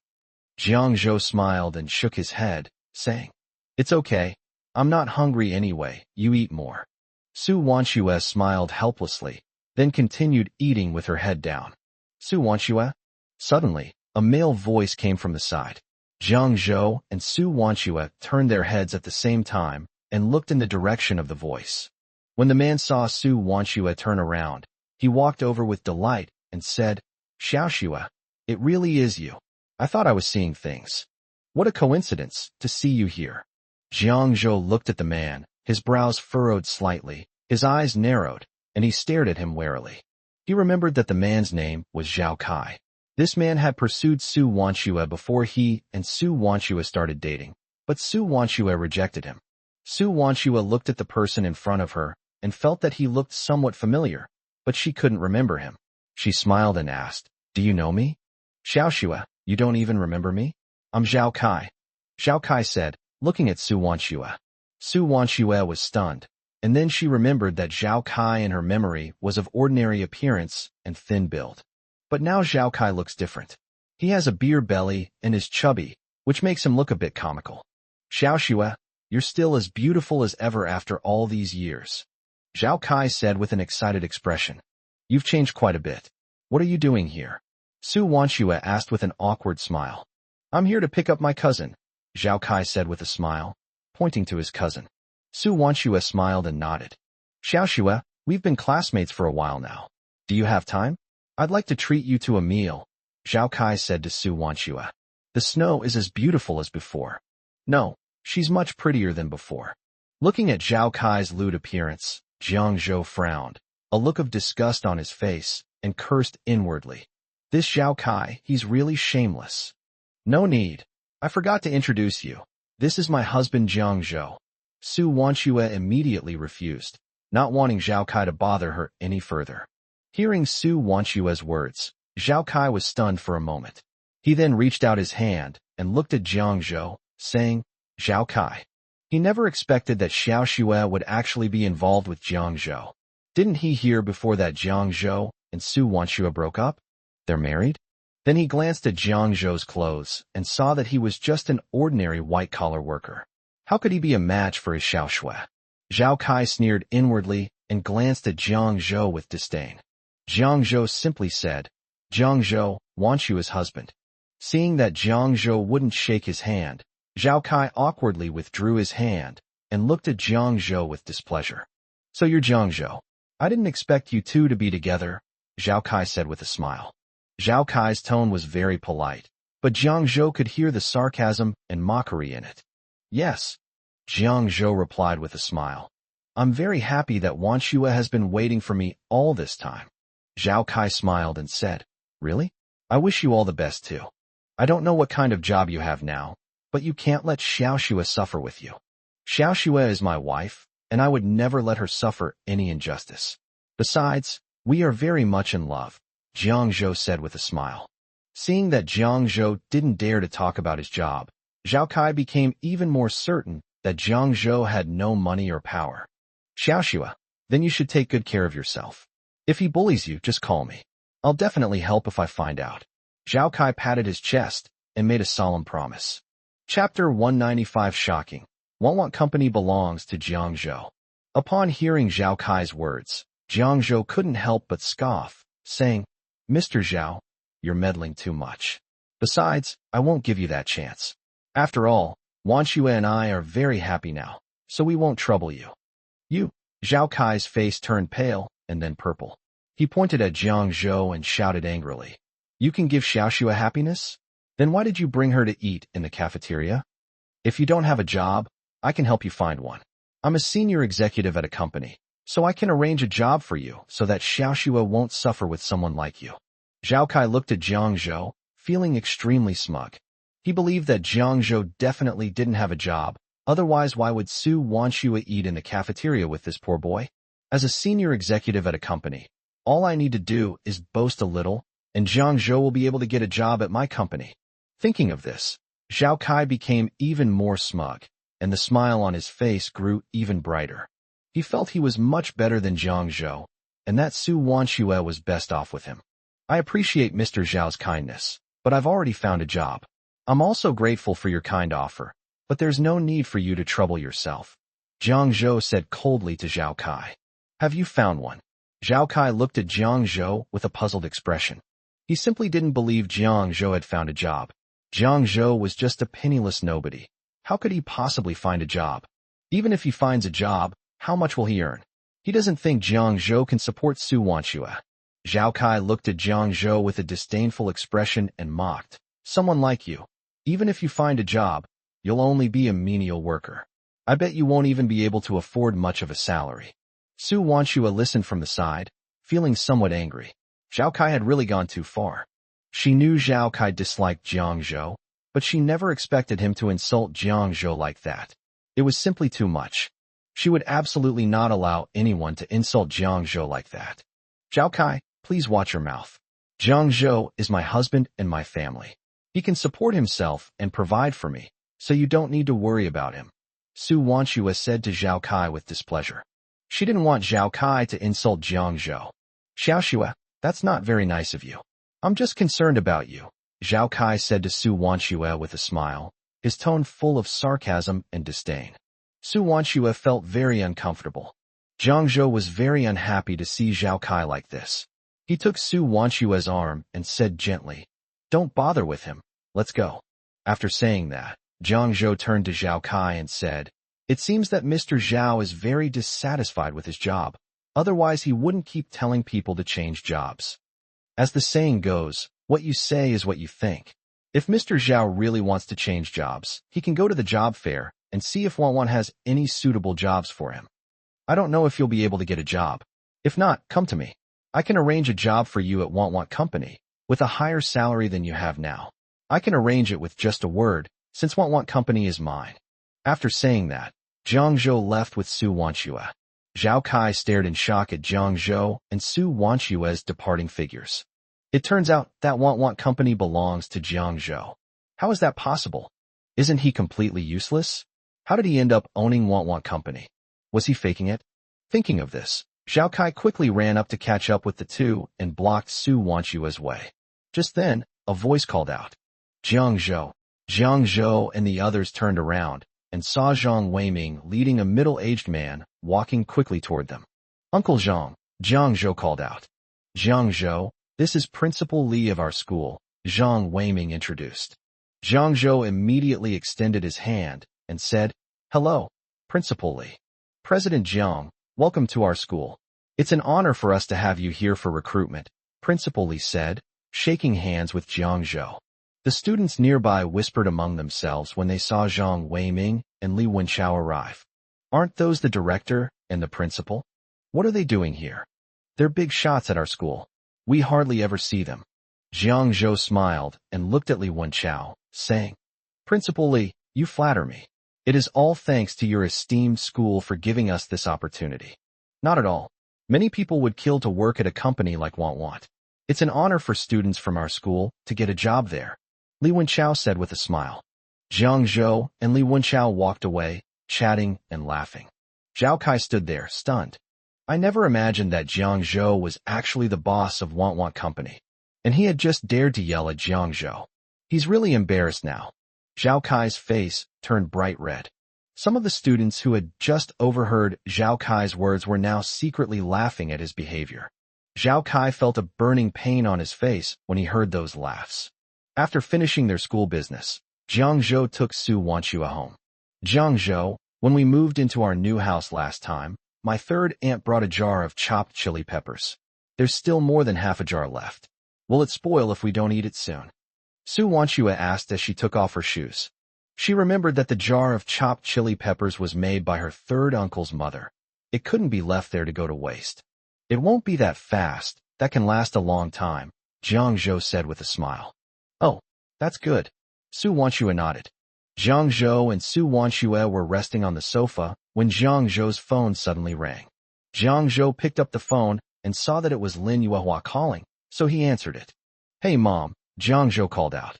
Jiang Zhou smiled and shook his head, saying, it's okay. I'm not hungry anyway, you eat more. Su Wanshue smiled helplessly, then continued eating with her head down. Su Wanshue? Suddenly, a male voice came from the side. Jiang Zhou and Su Wanshue turned their heads at the same time and looked in the direction of the voice. When the man saw Su Wanshue turn around, he walked over with delight and said, Xiaoxue, it really is you. I thought I was seeing things. What a coincidence to see you here. Jiang Zhou looked at the man, his brows furrowed slightly, his eyes narrowed, and he stared at him warily. He remembered that the man's name was Zhao Kai. This man had pursued Su Wanshue before he and Su Wanshue started dating, but Su Wanshue rejected him. Su Wanshue looked at the person in front of her and felt that he looked somewhat familiar, but she couldn't remember him. She smiled and asked, do you know me? Xiaoxue, You don't even remember me? I'm Zhao Kai. Zhao Kai said, looking at Su Wanxue. Su Wanxue was stunned, and then she remembered that Zhao Kai in her memory was of ordinary appearance and thin build. But now Zhao Kai looks different. He has a beer belly and is chubby, which makes him look a bit comical. Xiaoxue, you're still as beautiful as ever after all these years. Zhao Kai said with an excited expression. You've changed quite a bit. What are you doing here? Su Wanxue asked with an awkward smile. I'm here to pick up my cousin, Zhao Kai said with a smile, pointing to his cousin. Su Wanxue smiled and nodded. Xiaoxue, we've been classmates for a while now. Do you have time? I'd like to treat you to a meal, Zhao Kai said to Su Wanxue. The snow is as beautiful as before. No, she's much prettier than before. Looking at Zhao Kai's lewd appearance, Jiang Zhou frowned, a look of disgust on his face, and cursed inwardly. This Zhao Kai, he's really shameless. No need. I forgot to introduce you. This is my husband Jiang Zhou. Su Wanxue immediately refused, not wanting Zhao Kai to bother her any further. Hearing Su Wanxue's words, Zhao Kai was stunned for a moment. He then reached out his hand and looked at Jiang Zhou, saying, Zhao Kai. He never expected that Xiaoxue would actually be involved with Jiang Zhou. Didn't he hear before that Jiang Zhou and Su Wanxue broke up? They're married? Then he glanced at Jiang Zhou's clothes and saw that he was just an ordinary white-collar worker. How could he be a match for his Xiaoxue? Zhao Kai sneered inwardly and glanced at Jiang Zhou with disdain. Jiang Zhou simply said, Jiang Zhou, Wanxue's husband. Seeing that Jiang Zhou wouldn't shake his hand, Zhao Kai awkwardly withdrew his hand and looked at Jiang Zhou with displeasure. So you're Jiang Zhou. I didn't expect you two to be together, Zhao Kai said with a smile. Zhao Kai's tone was very polite, but Jiang Zhou could hear the sarcasm and mockery in it. Yes, Jiang Zhou replied with a smile. I'm very happy that Wanxue has been waiting for me all this time. Zhao Kai smiled and said, Really? I wish you all the best too. I don't know what kind of job you have now, but you can't let Xiaoxue suffer with you. Xiaoxue is my wife, and I would never let her suffer any injustice. Besides, we are very much in love, Jiang Zhou said with a smile. Seeing that Jiang Zhou didn't dare to talk about his job, Zhao Kai became even more certain that Jiang Zhou had no money or power. Xiaoxue, then you should take good care of yourself. If he bullies you, just call me. I'll definitely help if I find out. Zhao Kai patted his chest and made a solemn promise. Chapter 195 Shocking. Want Company belongs to Jiang Zhou. Upon hearing Zhao Kai's words, Jiang Zhou couldn't help but scoff, saying, Mr. Zhao, you're meddling too much. Besides, I won't give you that chance. After all, Wanxue and I are very happy now, so we won't trouble you. You, Zhao Kai's face turned pale and then purple. He pointed at Jiang Zhou and shouted angrily, You can give Xiaoxue happiness? Then why did you bring her to eat in the cafeteria? If you don't have a job, I can help you find one. I'm a senior executive at a company, so I can arrange a job for you so that Xiaoxue won't suffer with someone like you. Zhao Kai looked at Jiang Zhou, feeling extremely smug. He believed that Jiang Zhou definitely didn't have a job, otherwise why would Su Wanxue eat in the cafeteria with this poor boy? As a senior executive at a company, all I need to do is boast a little, and Jiang Zhou will be able to get a job at my company. Thinking of this, Zhao Kai became even more smug, and the smile on his face grew even brighter. He felt he was much better than Jiang Zhou, and that Su Wanxue was best off with him. I appreciate Mr. Zhao's kindness, but I've already found a job. I'm also grateful for your kind offer, but there's no need for you to trouble yourself. Jiang Zhou said coldly to Zhao Kai. Have you found one? Zhao Kai looked at Jiang Zhou with a puzzled expression. He simply didn't believe Jiang Zhou had found a job. Jiang Zhou was just a penniless nobody. How could he possibly find a job? Even if he finds a job, how much will he earn? He doesn't think Jiang Zhou can support Su Wanxue. Zhao Kai looked at Jiang Zhou with a disdainful expression and mocked. Someone like you. Even if you find a job, you'll only be a menial worker. I bet you won't even be able to afford much of a salary. Su Wanxue listened from the side, feeling somewhat angry. Zhao Kai had really gone too far. She knew Zhao Kai disliked Jiang Zhou, but she never expected him to insult Jiang Zhou like that. It was simply too much. She would absolutely not allow anyone to insult Jiang Zhou like that. Zhao Kai, please watch your mouth. Jiang Zhou is my husband and my family. He can support himself and provide for me, so you don't need to worry about him, Su Wanchua said to Zhao Kai with displeasure. She didn't want Zhao Kai to insult Jiang Zhou. Xiaoxue, that's not very nice of you. I'm just concerned about you, Zhao Kai said to Su Wanchua with a smile, his tone full of sarcasm and disdain. Su Wanchua felt very uncomfortable. Jiang Zhou was very unhappy to see Zhao Kai like this. He took Su Wanchua's arm and said gently, "Don't bother with him. Let's go." After saying that, Jiang Zhou turned to Zhao Kai and said, "It seems that Mr. Zhao is very dissatisfied with his job. Otherwise, he wouldn't keep telling people to change jobs. As the saying goes, what you say is what you think. If Mr. Zhao really wants to change jobs, he can go to the job fair and see if Wanwan has any suitable jobs for him. I don't know if you'll be able to get a job. If not, come to me. I can arrange a job for you at Wanwan Company, with a higher salary than you have now. I can arrange it with just a word, since Wanwan Company is mine." After saying that, Jiang Zhou left with Su Wanchua. Zhao Kai stared in shock at Jiang Zhou and Su Wanchua's departing figures. It turns out that Wanwan Company belongs to Jiang Zhou. How is that possible? Isn't he completely useless? How did he end up owning Wanwan Company? Was he faking it? Thinking of this, Zhao Kai quickly ran up to catch up with the two and blocked Su Wanchua's way. Just then, a voice called out, "Jiang Zhou." Jiang Zhou and the others turned around and saw Zhang Weiming leading a middle-aged man walking quickly toward them. "Uncle Zhang," Jiang Zhou called out. "Jiang Zhou, this is Principal Li of our school," Zhang Weiming introduced. Jiang Zhou immediately extended his hand and said, "Hello, Principal Li. President Jiang, welcome to our school. It's an honor for us to have you here for recruitment," Principal Li said, shaking hands with Jiang Zhou. The students nearby whispered among themselves when they saw Zhang Weiming and Li Wenchao arrive. "Aren't those the director and the principal? What are they doing here? They're big shots at our school. We hardly ever see them." Jiang Zhou smiled and looked at Li Wenchao, saying, "Principal Li, you flatter me. It is all thanks to your esteemed school for giving us this opportunity." "Not at all. Many people would kill to work at a company like Want. It's an honor for students from our school to get a job there," Li Wenchao said with a smile. Jiang Zhou and Li Wenchao walked away, chatting and laughing. Zhao Kai stood there, stunned. I never imagined that Jiang Zhou was actually the boss of Want Company, and he had just dared to yell at Jiang Zhou. He's really embarrassed now. Zhao Kai's face turned bright red. Some of the students who had just overheard Zhao Kai's words were now secretly laughing at his behavior. Zhao Kai felt a burning pain on his face when he heard those laughs. After finishing their school business, Jiang Zhou took Su Wanchua home. "Jiang Zhou, when we moved into our new house last time, my third aunt brought a jar of chopped chili peppers. There's still more than half a jar left. Will it spoil if we don't eat it soon?" Su Wanchua asked as she took off her shoes. She remembered that the jar of chopped chili peppers was made by her third uncle's mother. It couldn't be left there to go to waste. "It won't be that fast. That can last a long time," Jiang Zhou said with a smile. "Oh, that's good." Su Wanchua nodded. Jiang Zhou and Su Wanchua were resting on the sofa when Jiang Zhou's phone suddenly rang. Jiang Zhou picked up the phone and saw that it was Lin Yuehua calling, so he answered it. "Hey, Mom," Jiang Zhou called out.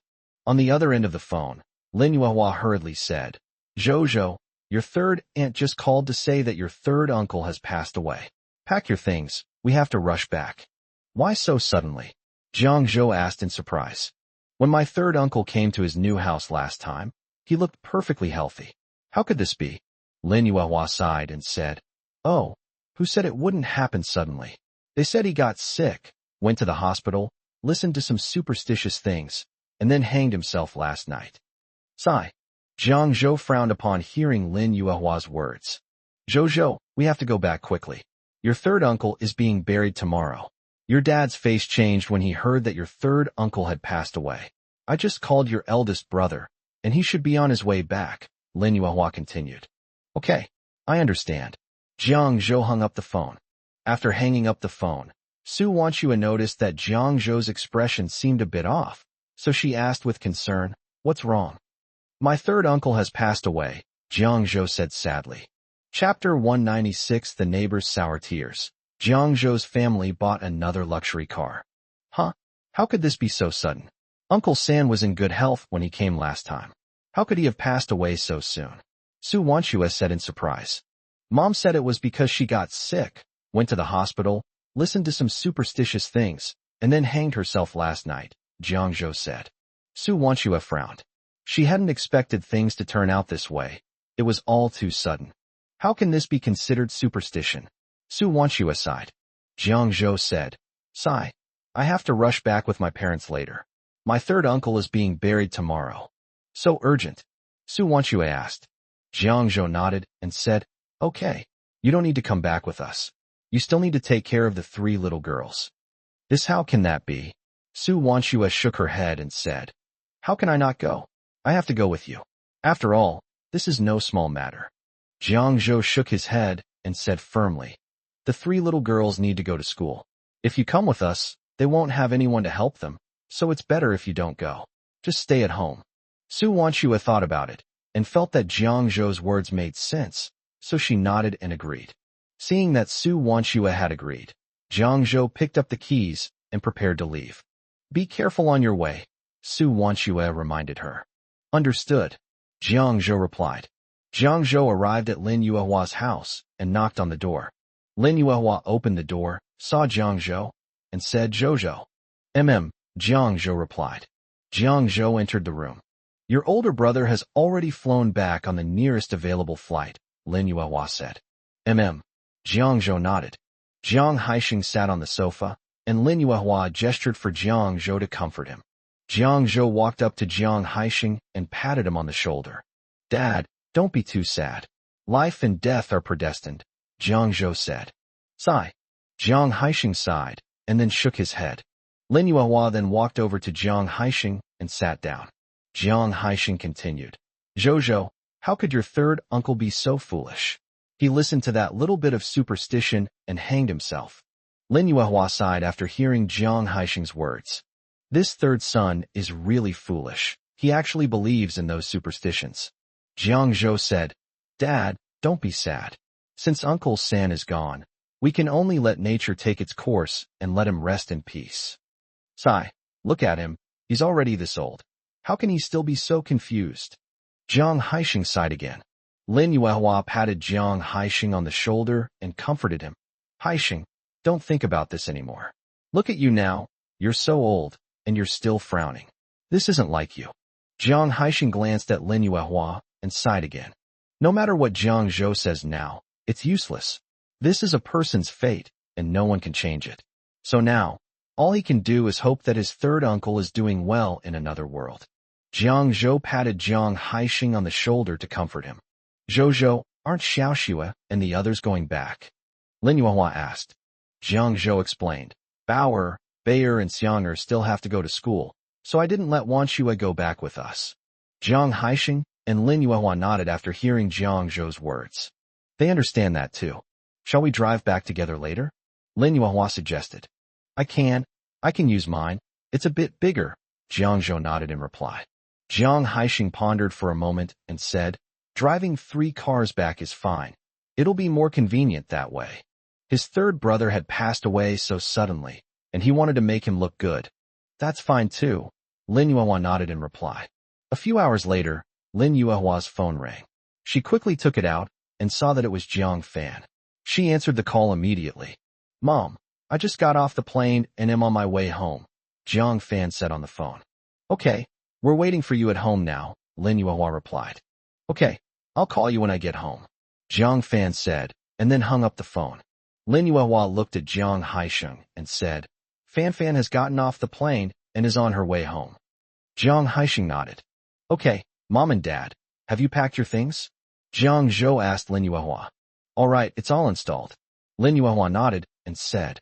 On the other end of the phone, Lin Yuehua hurriedly said, "Zhou, your third aunt just called to say that your third uncle has passed away. Pack your things, we have to rush back." "Why so suddenly?" Jiang Zhou asked in surprise. "When my third uncle came to his new house last time, he looked perfectly healthy. How could this be?" Lin Yuehua sighed and said, "Oh, who said it wouldn't happen suddenly? They said he got sick, went to the hospital, listened to some superstitious things, and then hanged himself last night." Sigh. Jiang Zhou frowned upon hearing Lin Yuehua's words. "Zhou, we have to go back quickly. Your third uncle is being buried tomorrow." Your dad's face changed when he heard that your third uncle had passed away. "I just called your eldest brother, and he should be on his way back," Lin Yuehua continued. "Okay, I understand." Jiang Zhou hung up the phone. After hanging up the phone, Su Wanchua noticed that Jiang Zhou's expression seemed a bit off, so she asked with concern, "What's wrong?" "My third uncle has passed away," Jiang Zhou said sadly. Chapter 196 The Neighbor's Sour Tears. Jiang Zhou's family bought another luxury car. "Huh? How could this be so sudden?" Uncle San was in good health when he came last time. How could he have passed away so soon? Su Wanchua said in surprise. Mom said it was because she got sick, went to the hospital, listened to some superstitious things, and then hanged herself last night, Jiang Zhou said. Su Wanchua frowned. She hadn't expected things to turn out this way. It was all too sudden. How can this be considered superstition? Su Wanchua sighed. Jiang Zhou said, Sigh. I have to rush back with my parents later. My third uncle is being buried tomorrow. So urgent? Su Wanchua asked. Jiang Zhou nodded and said, Okay. You don't need to come back with us. You still need to take care of the 3 little girls. How can that be? Su Wanchua shook her head and said, How can I not go? I have to go with you. After all, this is no small matter. Jiang Zhou shook his head and said firmly, The 3 little girls need to go to school. If you come with us, they won't have anyone to help them, so it's better if you don't go. Just stay at home. Su Wanchua thought about it and felt that Jiang Zhou's words made sense, so she nodded and agreed. Seeing that Su Wanchua had agreed, Jiang Zhou picked up the keys and prepared to leave. Be careful on your way, Su Wanchua reminded her. Understood, Jiang Zhou replied. Jiang Zhou arrived at Lin Yuehua's house and knocked on the door. Lin Yuehua opened the door, saw Jiang Zhou, and said, Zhou. Jiang Zhou replied. Jiang Zhou entered the room. Your older brother has already flown back on the nearest available flight, Lin Yuehua said. Jiang Zhou nodded. Jiang Haixing sat on the sofa, and Lin Yuehua gestured for Jiang Zhou to comfort him. Jiang Zhou walked up to Jiang Haixing and patted him on the shoulder. Dad, don't be too sad. Life and death are predestined, Jiang Zhou said. Sigh. Jiang Haixing sighed, and then shook his head. Lin Yuehua then walked over to Jiang Haixing and sat down. Jiang Haixing continued. Zhou, how could your third uncle be so foolish? He listened to that little bit of superstition and hanged himself. Lin Yuehua sighed after hearing Jiang Haixing's words. This third son is really foolish. He actually believes in those superstitions. Jiang Zhou said, Dad, don't be sad. Since Uncle San is gone, we can only let nature take its course and let him rest in peace. Sigh, look at him. He's already this old. How can he still be so confused? Jiang Haixing sighed again. Lin Yuehua patted Jiang Haixing on the shoulder and comforted him. Haixing, don't think about this anymore. Look at you now. You're so old, and you're still frowning. This isn't like you. Jiang Haixing glanced at Lin Yuehua and sighed again. No matter what Jiang Zhou says now, it's useless. This is a person's fate, and no one can change it. So now, all he can do is hope that his third uncle is doing well in another world. Jiang Zhou patted Jiang Haixing on the shoulder to comfort him. Zhou, aren't Xiaoxue and the others going back? Lin Yuehua asked. Jiang Zhou explained. Bayer, and Xianger still have to go to school, so I didn't let Wanxue go back with us. Jiang Haixing and Lin Yuehua nodded after hearing Jiang Zhou's words. They understand that too. Shall we drive back together later? Lin Yuehua suggested. I can use mine. It's a bit bigger, Jiang Zhou nodded in reply. Jiang Haixing pondered for a moment and said, Driving 3 cars back is fine. It'll be more convenient that way. His third brother had passed away so suddenly, and he wanted to make him look good. That's fine too, Lin Yuehua nodded in reply. A few hours later, Lin Yuehua's phone rang. She quickly took it out and saw that it was Jiang Fan. She answered the call immediately. Mom, I just got off the plane and am on my way home, Jiang Fan said on the phone. Okay, we're waiting for you at home now, Lin Yuehua replied. Okay, I'll call you when I get home, Jiang Fan said, and then hung up the phone. Lin Yuehua looked at Jiang Haixing and said, Fan has gotten off the plane and is on her way home. Jiang Haixing nodded. Okay, Mom and Dad, have you packed your things? Jiang Zhou asked Lin Yuehua. All right, it's all installed. Lin Yuehua nodded and said.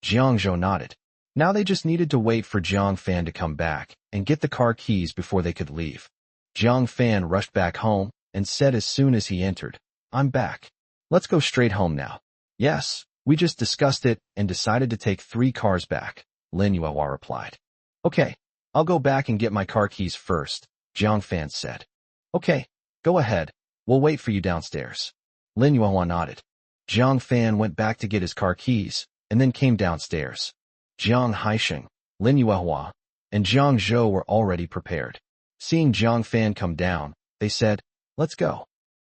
Jiang Zhou nodded. Now they just needed to wait for Jiang Fan to come back and get the car keys before they could leave. Jiang Fan rushed back home and said as soon as he entered, I'm back. Let's go straight home now. Yes, we just discussed it and decided to take 3 cars back, Lin Yuehua replied. Okay, I'll go back and get my car keys first, Jiang Fan said. Okay, go ahead. We'll wait for you downstairs. Lin Yuehua nodded. Jiang Fan went back to get his car keys and then came downstairs. Jiang Haixing, Lin Yuehua, and Jiang Zhou were already prepared. Seeing Jiang Fan come down, they said, "Let's go."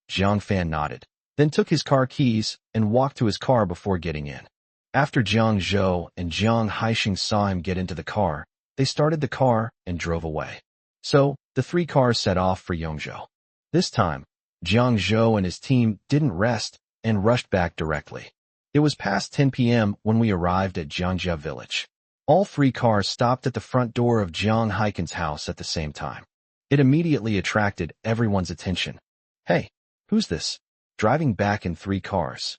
Jiang Fan nodded, then took his car keys and walked to his car before getting in. After Jiang Zhou and Jiang Haixing saw him get into the car, they started the car and drove away. So, the three cars set off for Yongzhou. This time, Jiang Zhou and his team didn't rest and rushed back directly. It was past 10 p.m. when we arrived at Jiangjia village. All three cars stopped at the front door of Jiang Haiken's house at the same time. It immediately attracted everyone's attention. "Hey, who's this? Driving back in three cars?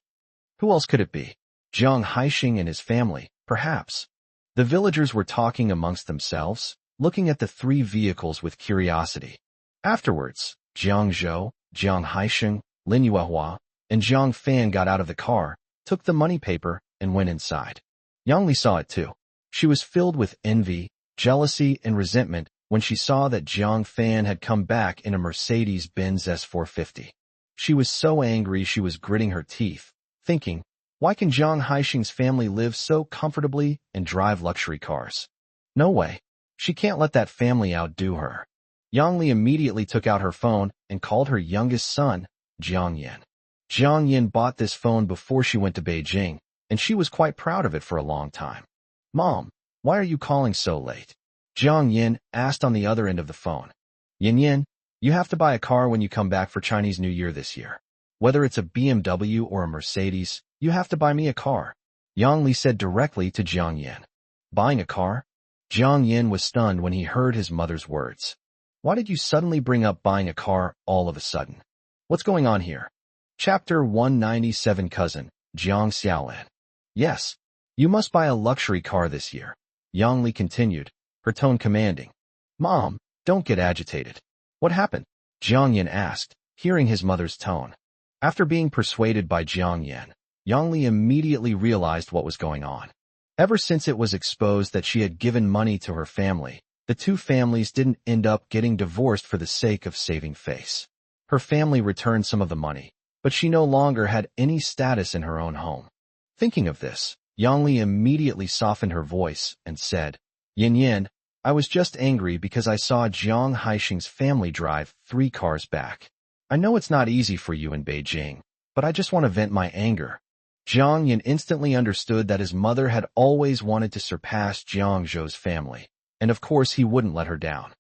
Who else could it be? Jiang Haixing and his family, perhaps?" The villagers were talking amongst themselves, looking at the three vehicles with curiosity. Afterwards, Jiang Zhou, Jiang Haixing, Lin Yuehua, and Jiang Fan got out of the car, took the money paper, and went inside. Yang Li saw it too. She was filled with envy, jealousy, and resentment when she saw that Jiang Fan had come back in a Mercedes-Benz S450. She was so angry she was gritting her teeth, thinking, why can Jiang Haixing's family live so comfortably and drive luxury cars? No way. She can't let that family outdo her. Yang Li immediately took out her phone and called her youngest son, Jiang Yin. Jiang Yin bought this phone before she went to Beijing, and she was quite proud of it for a long time. "Mom, why are you calling so late?" Jiang Yin asked on the other end of the phone. "Yin Yin, you have to buy a car when you come back for Chinese New Year this year. Whether it's a BMW or a Mercedes, you have to buy me a car," Yang Li said directly to Jiang Yin. Buying a car? Jiang Yin was stunned when he heard his mother's words. Why did you suddenly bring up buying a car all of a sudden? What's going on here? Chapter 197 Cousin, Jiang Xiaolan. Yes, you must buy a luxury car this year, Yang Li continued, her tone commanding. Mom, don't get agitated. What happened? Jiang Yin asked, hearing his mother's tone. After being persuaded by Jiang Yin, Yang Li immediately realized what was going on. Ever since it was exposed that she had given money to her family, the two families didn't end up getting divorced for the sake of saving face. Her family returned some of the money, but she no longer had any status in her own home. Thinking of this, Yang Li immediately softened her voice and said, Yin Yin, I was just angry because I saw Jiang Haixing's family drive 3 cars back. I know it's not easy for you in Beijing, but I just want to vent my anger. Jiang Yin instantly understood that his mother had always wanted to surpass Jiang Zhou's family, and of course he wouldn't let her down.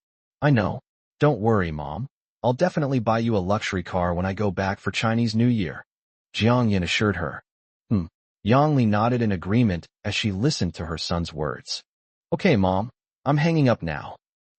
I know. Don't worry, Mom. I'll definitely buy you a luxury car when I go back for Chinese New Year, Jiang Yin assured her. Yang Li nodded in agreement as she listened to her son's words. Okay, Mom, I'm hanging up now,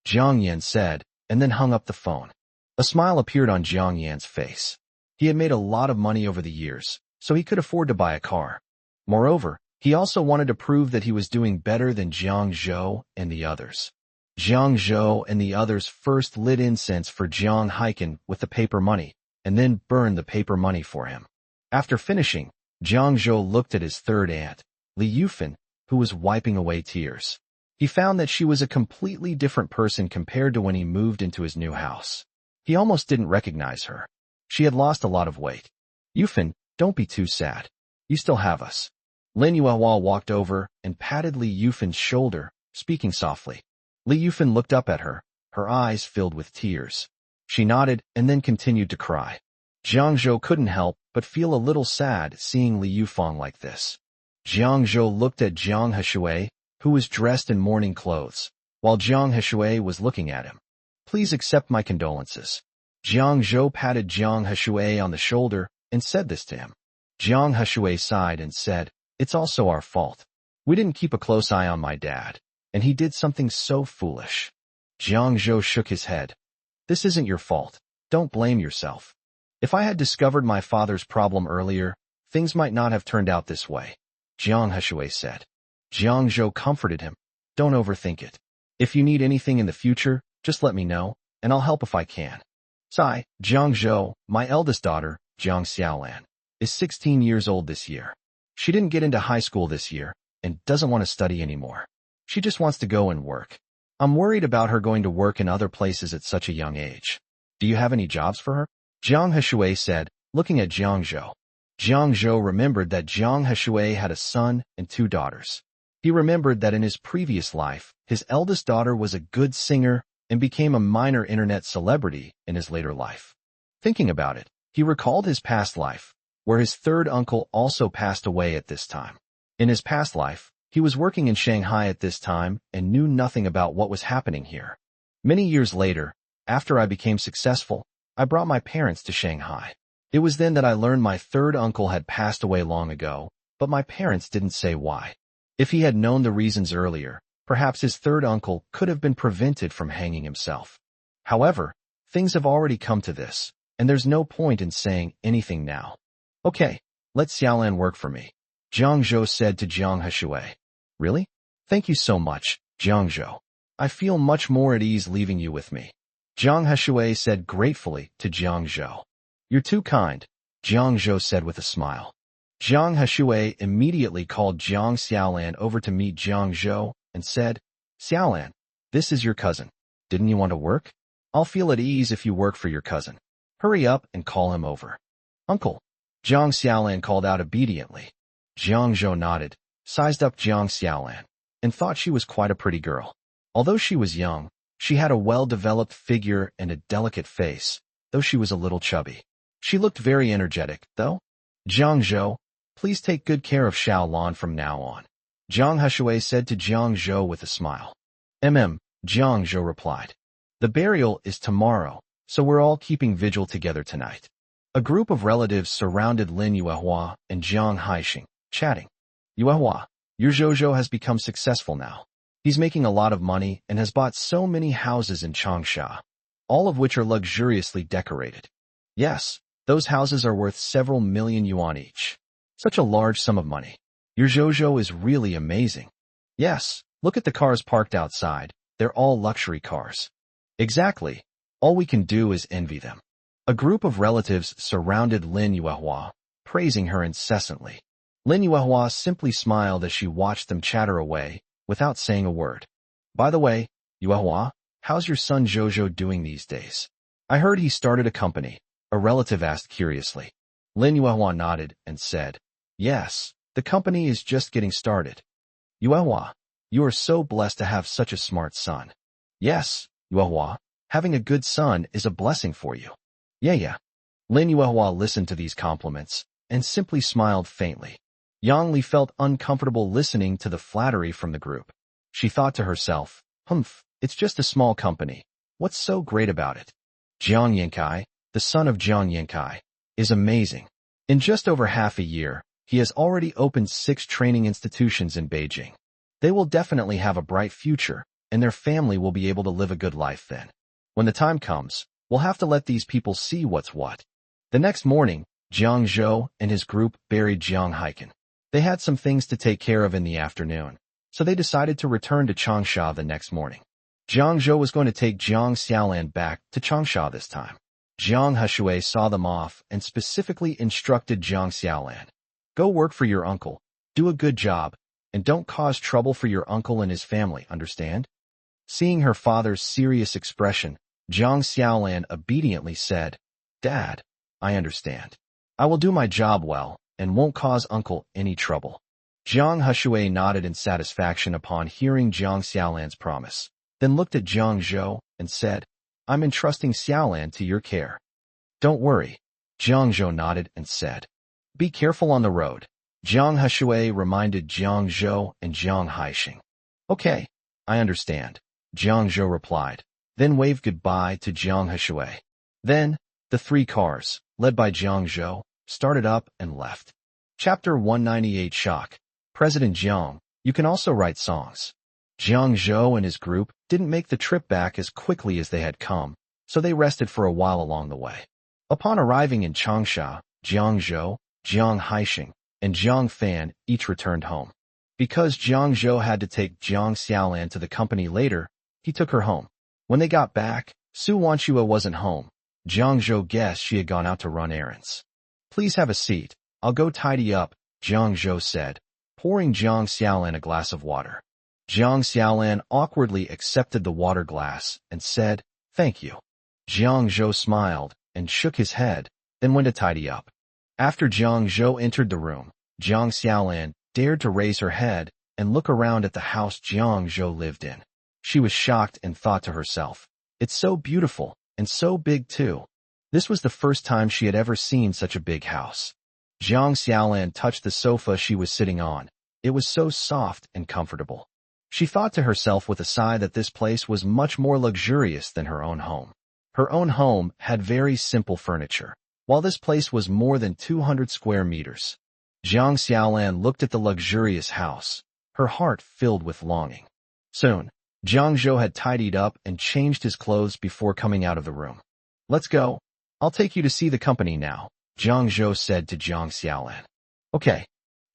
Jiang Yin said, and then hung up the phone. A smile appeared on Jiang Yan's face. He had made a lot of money over the years, so he could afford to buy a car. Moreover, he also wanted to prove that he was doing better than Jiang Zhou and the others. Jiang Zhou and the others first lit incense for Jiang Haiken with the paper money, and then burned the paper money for him. After finishing, Jiang Zhou looked at his third aunt, Li Yufan, who was wiping away tears. He found that she was a completely different person compared to when he moved into his new house. He almost didn't recognize her. She had lost a lot of weight. Yufan, don't be too sad. You still have us. Lin Yuehua walked over and patted Li Yufan's shoulder, speaking softly. Li Yufan looked up at her, her eyes filled with tears. She nodded and then continued to cry. Jiang Zhou couldn't help but feel a little sad seeing Li Yufan like this. Jiang Zhou looked at Jiang Heshui, who was dressed in mourning clothes, while Jiang Heshui was looking at him. Please accept my condolences. Jiang Zhou patted Jiang Heshui on the shoulder and said this to him. Jiang Heshui sighed and said, It's also our fault. We didn't keep a close eye on my dad, and he did something so foolish. Jiang Zhou shook his head. This isn't your fault. Don't blame yourself. If I had discovered my father's problem earlier, things might not have turned out this way, Jiang Heshui said. Jiang Zhou comforted him. Don't overthink it. If you need anything in the future, just let me know, and I'll help if I can. Sai, Jiang Zhou, my eldest daughter, Jiang Xiaolan, is 16 years old this year. She didn't get into high school this year, and doesn't want to study anymore. She just wants to go and work. I'm worried about her going to work in other places at such a young age. Do you have any jobs for her? Jiang Heshui said, looking at Jiang Zhou. Jiang Zhou remembered that Jiang Heshui had a son and 2 daughters. He remembered that in his previous life, His eldest daughter was a good singer and became a minor internet celebrity in his later life. Thinking about it, he recalled his past life, where his third uncle also passed away at this time. In his past life, he was working in Shanghai at this time and knew nothing about what was happening here. Many years later, after I became successful, I brought my parents to Shanghai. It was then that I learned my third uncle had passed away long ago, but my parents didn't say why. If he had known the reasons earlier, perhaps his third uncle could have been prevented from hanging himself. However, things have already come to this, and there's no point in saying anything now. Okay, let Xiaolan work for me, Jiang Zhou said to Jiang Heshui. Really? Thank you so much, Jiang Zhou. I feel much more at ease leaving you with me, Jiang Heshui said gratefully to Jiang Zhou. You're too kind, Jiang Zhou said with a smile. Jiang Heshui immediately called Jiang Xiaolan over to meet Jiang Zhou and said, Xiaolan, this is your cousin. Didn't you want to work? I'll feel at ease if you work for your cousin. Hurry up and call him over. Uncle, Jiang Xiaolan called out obediently. Jiang Zhou nodded, sized up Jiang Xiaolan, and thought she was quite a pretty girl. Although she was young, she had a well-developed figure and a delicate face, though she was a little chubby. She looked very energetic, though. Jiang Zhou, please take good care of Xiaolan from now on, Jiang Heshui said to Jiang Zhou with a smile. Jiang Zhou replied. The burial is tomorrow, so we're all keeping vigil together tonight. A group of relatives surrounded Lin Yuehua and Jiang Haixing, chatting. Yuehua, your Zhou has become successful now. He's making a lot of money and has bought so many houses in Changsha, all of which are luxuriously decorated. Yes, those houses are worth several million yuan each. Such a large sum of money. Your Zhou is really amazing. Yes, look at the cars parked outside. They're all luxury cars. Exactly. All we can do is envy them. A group of relatives surrounded Lin Yuehua, praising her incessantly. Lin Yuehua simply smiled as she watched them chatter away, without saying a word. By the way, Yuehua, how's your son Zhou doing these days? I heard he started a company, a relative asked curiously. Lin Yuehua nodded and said, Yes, the company is just getting started. Yuehua, you are so blessed to have such a smart son. Yes, Yuehua, having a good son is a blessing for you. Yeah. Lin Yuehua listened to these compliments and simply smiled faintly. Yang Li felt uncomfortable listening to the flattery from the group. She thought to herself, it's just a small company. What's so great about it? Jiang Yankai, the son of Jiang Yankai, is amazing. In just over half a year, he has already opened 6 training institutions in Beijing. They will definitely have a bright future, and their family will be able to live a good life then. When the time comes, we'll have to let these people see what's what. The next morning, Jiang Zhou and his group buried Jiang Haiken. They had some things to take care of in the afternoon, so they decided to return to Changsha the next morning. Jiang Zhou was going to take Jiang Xiaolan back to Changsha this time. Jiang Heshui saw them off and specifically instructed Jiang Xiaolan. Go work for your uncle, do a good job, and don't cause trouble for your uncle and his family, understand? Seeing her father's serious expression, Jiang Xiaolan obediently said, Dad, I understand. I will do my job well and won't cause uncle any trouble. Jiang Heshui nodded in satisfaction upon hearing Jiang Xiaolan's promise, then looked at Jiang Zhou and said, I'm entrusting Xiaolan to your care. Don't worry. Jiang Zhou nodded and said, Be careful on the road. Jiang Heshui reminded Jiang Zhou and Jiang Haixing. Okay, I understand, Jiang Zhou replied, then waved goodbye to Jiang Heshui. Then, the 3 cars, led by Jiang Zhou, started up and left. Chapter 198 Shock. President Jiang, you can also write songs. Jiang Zhou and his group didn't make the trip back as quickly as they had come, so they rested for a while along the way. Upon arriving in Changsha, Jiang Zhou, Jiang Haixing, and Jiang Fan each returned home. Because Jiang Zhou had to take Jiang Xiaolan to the company later, he took her home. When they got back, Su Wanchua wasn't home. Jiang Zhou guessed she had gone out to run errands. Please have a seat. I'll go tidy up, Jiang Zhou said, pouring Jiang Xiaolan a glass of water. Jiang Xiaolan awkwardly accepted the water glass and said, Thank you. Jiang Zhou smiled and shook his head, then went to tidy up. After Jiang Zhou entered the room, Jiang Xiaolan dared to raise her head and look around at the house Jiang Zhou lived in. She was shocked and thought to herself, "It's so beautiful, and so big too." This was the first time she had ever seen such a big house. Jiang Xiaolan touched the sofa she was sitting on. It was so soft and comfortable. She thought to herself with a sigh that this place was much more luxurious than her own home. Her own home had very simple furniture, while this place was more than 200 square meters. Jiang Xiaolan looked at the luxurious house, her heart filled with longing. Soon, Jiang Zhou had tidied up and changed his clothes before coming out of the room. "Let's go. I'll take you to see the company now," Jiang Zhou said to Jiang Xiaolan. "Okay."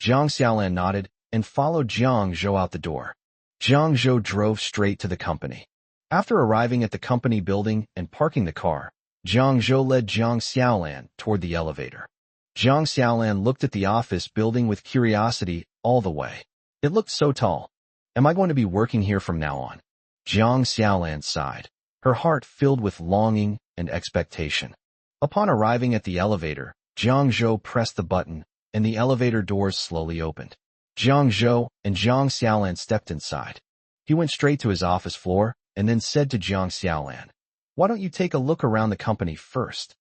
Jiang Xiaolan nodded and followed Jiang Zhou out the door. Jiang Zhou drove straight to the company. After arriving at the company building and parking the car, Jiang Zhou led Jiang Xiaolan toward the elevator. Jiang Xiaolan looked at the office building with curiosity all the way. It looked so tall. "Am I going to be working here from now on?" Jiang Xiaolan sighed, her heart filled with longing and expectation. Upon arriving at the elevator, Jiang Zhou pressed the button, and the elevator doors slowly opened. Jiang Zhou and Jiang Xiaolan stepped inside. He went straight to his office floor and then said to Jiang Xiaolan, "Why don't you take a look around the company first?"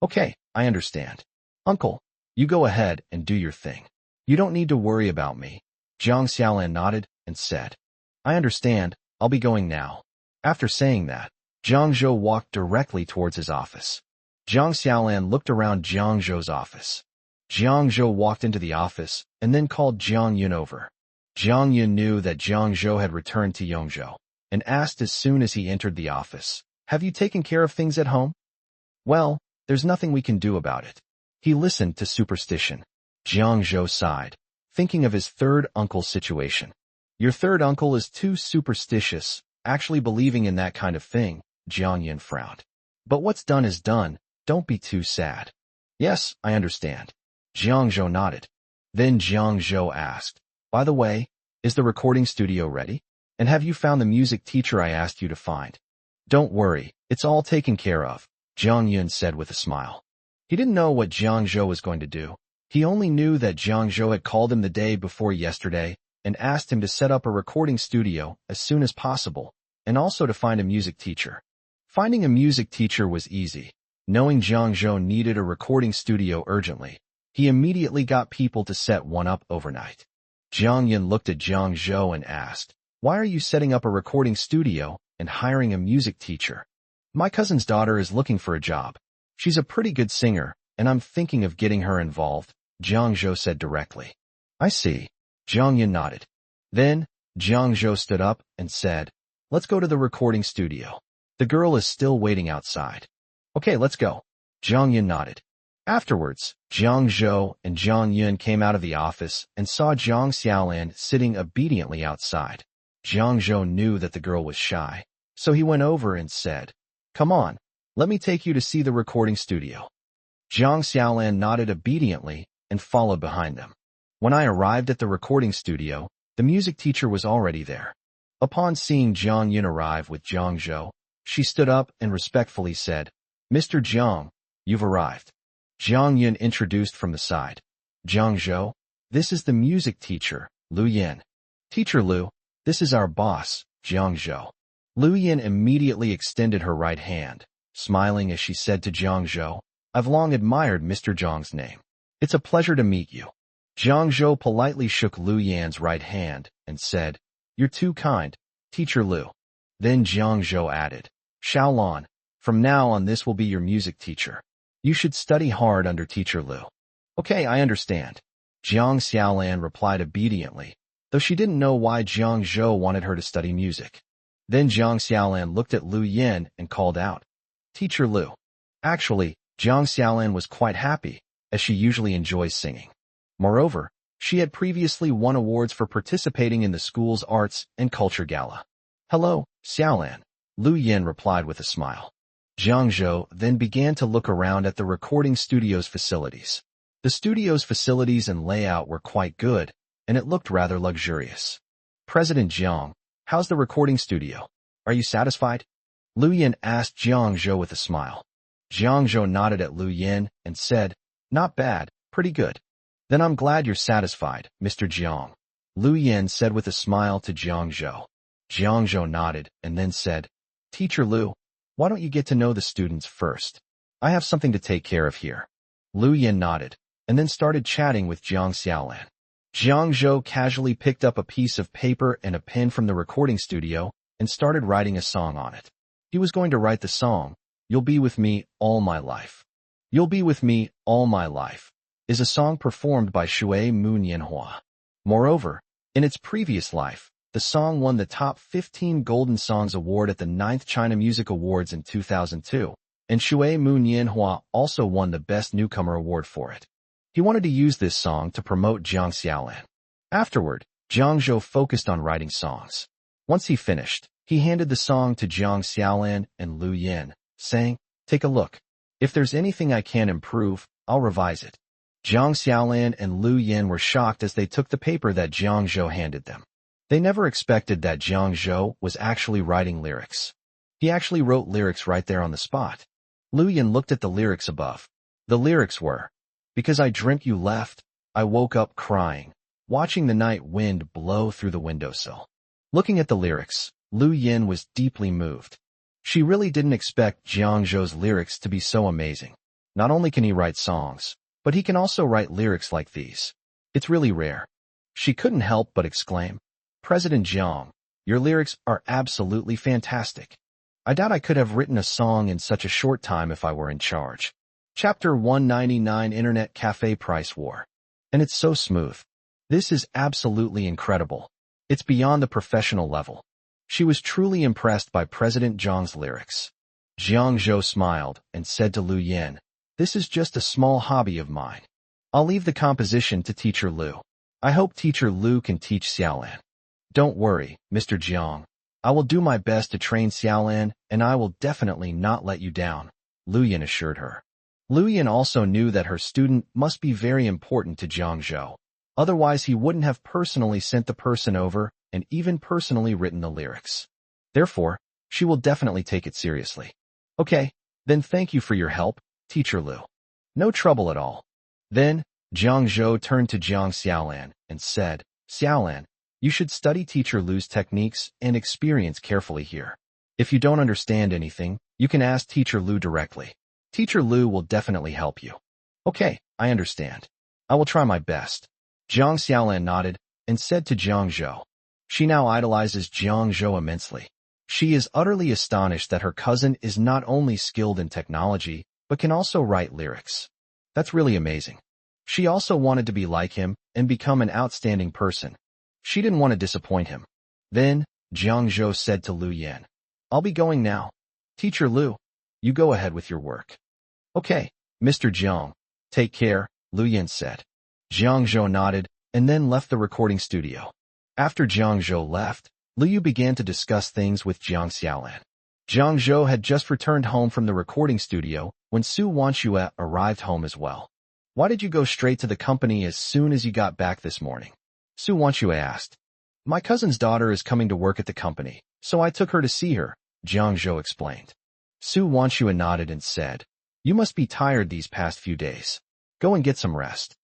"Okay, I understand. Uncle, you go ahead and do your thing. You don't need to worry about me." Jiang Xiaolan nodded and said, "I understand, I'll be going now." After saying that, Jiang Zhou walked directly towards his office. Jiang Xiaolan looked around Jiang Zhou's office. Jiang Zhou walked into the office and then called Jiang Yun over. Jiang Yun knew that Jiang Zhou had returned to Yongzhou and asked as soon as he entered the office, "Have you taken care of things at home?" "Well, there's nothing we can do about it." He listened to superstition. Jiang Zhou sighed, thinking of his third uncle's situation. "Your third uncle is too superstitious, actually believing in that kind of thing," Jiang Yun frowned. "But what's done is done, don't be too sad." "Yes, I understand." Jiang Zhou nodded. Then Jiang Zhou asked, "By the way, is the recording studio ready? And have you found the music teacher I asked you to find?" "Don't worry, it's all taken care of," Jiang Yun said with a smile. He didn't know what Jiang Zhou was going to do. He only knew that Jiang Zhou had called him the day before yesterday and asked him to set up a recording studio as soon as possible, and also to find a music teacher. Finding a music teacher was easy. Knowing Jiang Zhou needed a recording studio urgently, he immediately got people to set one up overnight. Jiang Yun looked at Jiang Zhou and asked, "Why are you setting up a recording studio and hiring a music teacher?" "My cousin's daughter is looking for a job. She's a pretty good singer, and I'm thinking of getting her involved," Jiang Zhou said directly. "I see." Jiang Yun nodded. Then, Jiang Zhou stood up and said, "Let's go to the recording studio. The girl is still waiting outside." "Okay, let's go." Jiang Yun nodded. Afterwards, Jiang Zhou and Jiang Yun came out of the office and saw Jiang Xiaolan sitting obediently outside. Jiang Zhou knew that the girl was shy, so he went over and said, "Come on, let me take you to see the recording studio." Jiang Xiaolan nodded obediently and followed behind them. When I arrived at the recording studio, the music teacher was already there. Upon seeing Jiang Yun arrive with Jiang Zhou, she stood up and respectfully said, "Mr. Jiang, you've arrived." Jiang Yun introduced from the side. "Jiang Zhou, this is the music teacher, Lu Yin." "Teacher Lu, this is our boss, Jiang Zhou." Lu Yin immediately extended her right hand, smiling as she said to Jiang Zhou, "I've long admired Mr. Jiang's name. It's a pleasure to meet you." Jiang Zhou politely shook Lu Yan's right hand and said, "You're too kind, Teacher Lu." Then Jiang Zhou added, "Xiaolan, from now on this will be your music teacher. You should study hard under Teacher Lu." "Okay, I understand." Jiang Xiaolan replied obediently, though she didn't know why Jiang Zhou wanted her to study music. Then Jiang Xiaolan looked at Lu Yin and called out, "Teacher Lu." Actually, Jiang Xiaolan was quite happy, as she usually enjoys singing. Moreover, she had previously won awards for participating in the school's arts and culture gala. "Hello, Xiaolan," Lu Yin replied with a smile. Jiang Zhou then began to look around at the recording studio's facilities. The studio's facilities and layout were quite good, and it looked rather luxurious. "President Jiang, how's the recording studio? Are you satisfied?" Lu Yin asked Jiang Zhou with a smile. Jiang Zhou nodded at Lu Yin and said, "Not bad, pretty good." "Then I'm glad you're satisfied, Mr. Jiang," Lu Yin said with a smile to Jiang Zhou. Jiang Zhou nodded and then said, Teacher Lu, why don't you get to know the students first? I have something to take care of here. Lu Yin nodded and then started chatting with Jiang Xiaolan. Jiang Zhou casually picked up a piece of paper and a pen from the recording studio and started writing a song on it. He was going to write the song, You'll Be With Me All My Life. You'll Be With Me All My Life is a song performed by Shui Mu Manhwa. Moreover, in its previous life, the song won the Top 15 Golden Songs Award at the 9th China Music Awards in 2002, and Shui Mu Manhwa also won the Best Newcomer Award for it. He wanted to use this song to promote Jiang Xiaolan. Afterward, Jiang Zhou focused on writing songs. Once he finished, he handed the song to Jiang Xiaolan and Lu Yin, saying, Take a look. If there's anything I can improve, I'll revise it. Jiang Xiaolan and Lu Yin were shocked as they took the paper that Jiang Zhou handed them. They never expected that Jiang Zhou was actually writing lyrics. He actually wrote lyrics right there on the spot. Lu Yin looked at the lyrics above. The lyrics were, Because I dreamt you left, I woke up crying, watching the night wind blow through the windowsill. Looking at the lyrics, Lu Yin was deeply moved. She really didn't expect Jiang Zhou's lyrics to be so amazing. Not only can he write songs, but he can also write lyrics like these. It's really rare. She couldn't help but exclaim, President Jiang, your lyrics are absolutely fantastic. I doubt I could have written a song in such a short time if I were in charge. Chapter 199 Internet Cafe Price War. And it's so smooth. This is absolutely incredible. It's beyond the professional level. She was truly impressed by President Jiang's lyrics. Jiang Zhou smiled and said to Lu Yin, This is just a small hobby of mine. I'll leave the composition to Teacher Lu. I hope Teacher Lu can teach Xiaolan. Don't worry, Mr. Jiang. I will do my best to train Xiaolan, and I will definitely not let you down, Lu Yin assured her. Lu Yin also knew that her student must be very important to Jiang Zhou. Otherwise, he wouldn't have personally sent the person over and even personally written the lyrics. Therefore, she will definitely take it seriously. Okay, then thank you for your help, Teacher Lu. No trouble at all. Then, Jiang Zhou turned to Jiang Xiaolan and said, Xiaolan, you should study Teacher Lu's techniques and experience carefully here. If you don't understand anything, you can ask Teacher Lu directly. Teacher Lu will definitely help you. Okay, I understand. I will try my best. Jiang Xiaolan nodded and said to Jiang Zhou. She now idolizes Jiang Zhou immensely. She is utterly astonished that her cousin is not only skilled in technology, but can also write lyrics. That's really amazing. She also wanted to be like him and become an outstanding person. She didn't want to disappoint him. Then, Jiang Zhou said to Lu Yin, I'll be going now. Teacher Lu, you go ahead with your work. Okay, Mr. Jiang. Take care, Lu Yin said. Jiang Zhou nodded and then left the recording studio. After Jiang Zhou left, Lu Yu began to discuss things with Jiang Xiaolan. Jiang Zhou had just returned home from the recording studio when Su Wanxue arrived home as well. Why did you go straight to the company as soon as you got back this morning? Su Wanxue asked. My cousin's daughter is coming to work at the company, so I took her to see her, Jiang Zhou explained. Su Wanxue nodded and said, You must be tired these past few days. Go and get some rest.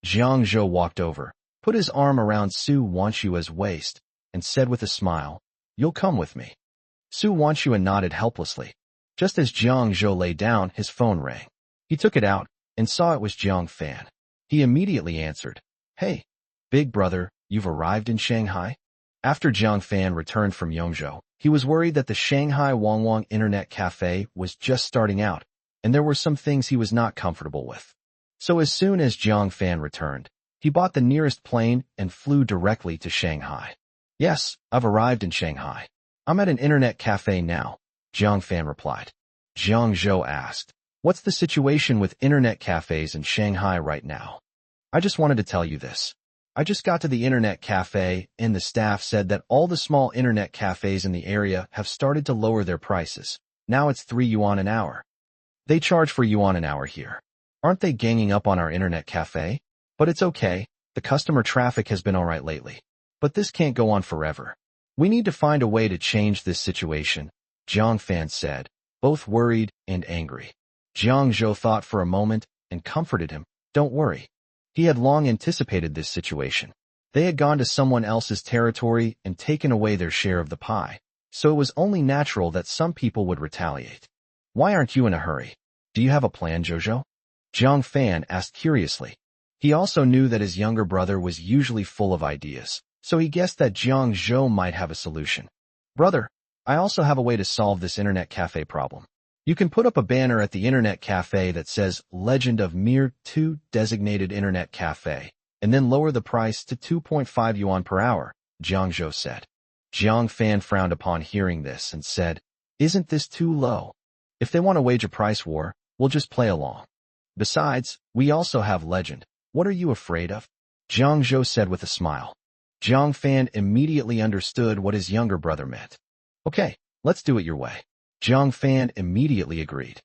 Jiang Zhou walked over, put his arm around Su Wanxue's waist, and said with a smile, You'll come with me. Su Wanxue nodded helplessly. Just as Jiang Zhou lay down, his phone rang. He took it out and saw it was Jiang Fan. He immediately answered, Hey, big brother, you've arrived in Shanghai? After Jiang Fan returned from Yongzhou, he was worried that the Shanghai Wangwang Internet Cafe was just starting out, and there were some things he was not comfortable with. So as soon as Jiang Fan returned, he bought the nearest plane and flew directly to Shanghai. Yes, I've arrived in Shanghai. I'm at an internet cafe now, Jiang Fan replied. Jiang Zhou asked, What's the situation with internet cafes in Shanghai right now? I just wanted to tell you this. I just got to the internet cafe and the staff said that all the small internet cafes in the area have started to lower their prices. Now it's 3 yuan an hour. They charge for yuan an hour here. Aren't they ganging up on our internet cafe? But it's okay. The customer traffic has been alright lately. But this can't go on forever. We need to find a way to change this situation, Jiang Fan said, both worried and angry. Jiang Zhou thought for a moment and comforted him. Don't worry. He had long anticipated this situation. They had gone to someone else's territory and taken away their share of the pie, so it was only natural that some people would retaliate. Why aren't you in a hurry? Do you have a plan, Jojo? Jiang Fan asked curiously. He also knew that his younger brother was usually full of ideas, so he guessed that Jiang Zhou might have a solution. Brother, I also have a way to solve this internet cafe problem. You can put up a banner at the internet cafe that says Legend of Mir 2 Designated Internet Cafe, and then lower the price to 2.5 yuan per hour, Jiang Zhou said. Jiang Fan frowned upon hearing this and said, Isn't this too low? If they want to wage a price war, we'll just play along. Besides, we also have Legend. What are you afraid of? Jiang Zhou said with a smile. Jiang Fan immediately understood what his younger brother meant. Okay, let's do it your way. Jiang Fan immediately agreed.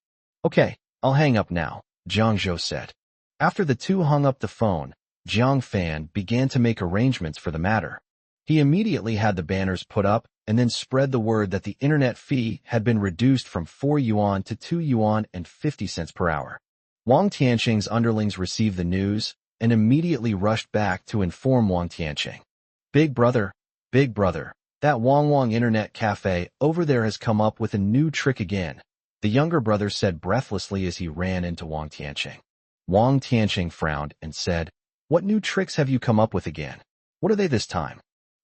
Okay, I'll hang up now, Jiang Zhou said. After the two hung up the phone, Jiang Fan began to make arrangements for the matter. He immediately had the banners put up and then spread the word that the internet fee had been reduced from 4 yuan to 2 yuan and 50 cents per hour. Wang Tianqing's underlings received the news and immediately rushed back to inform Wang Tianqing. Big brother, that Wang Internet Cafe over there has come up with a new trick again, the younger brother said breathlessly as he ran into Wang Tianqing. Wang Tianqing frowned and said, What new tricks have you come up with again? What are they this time?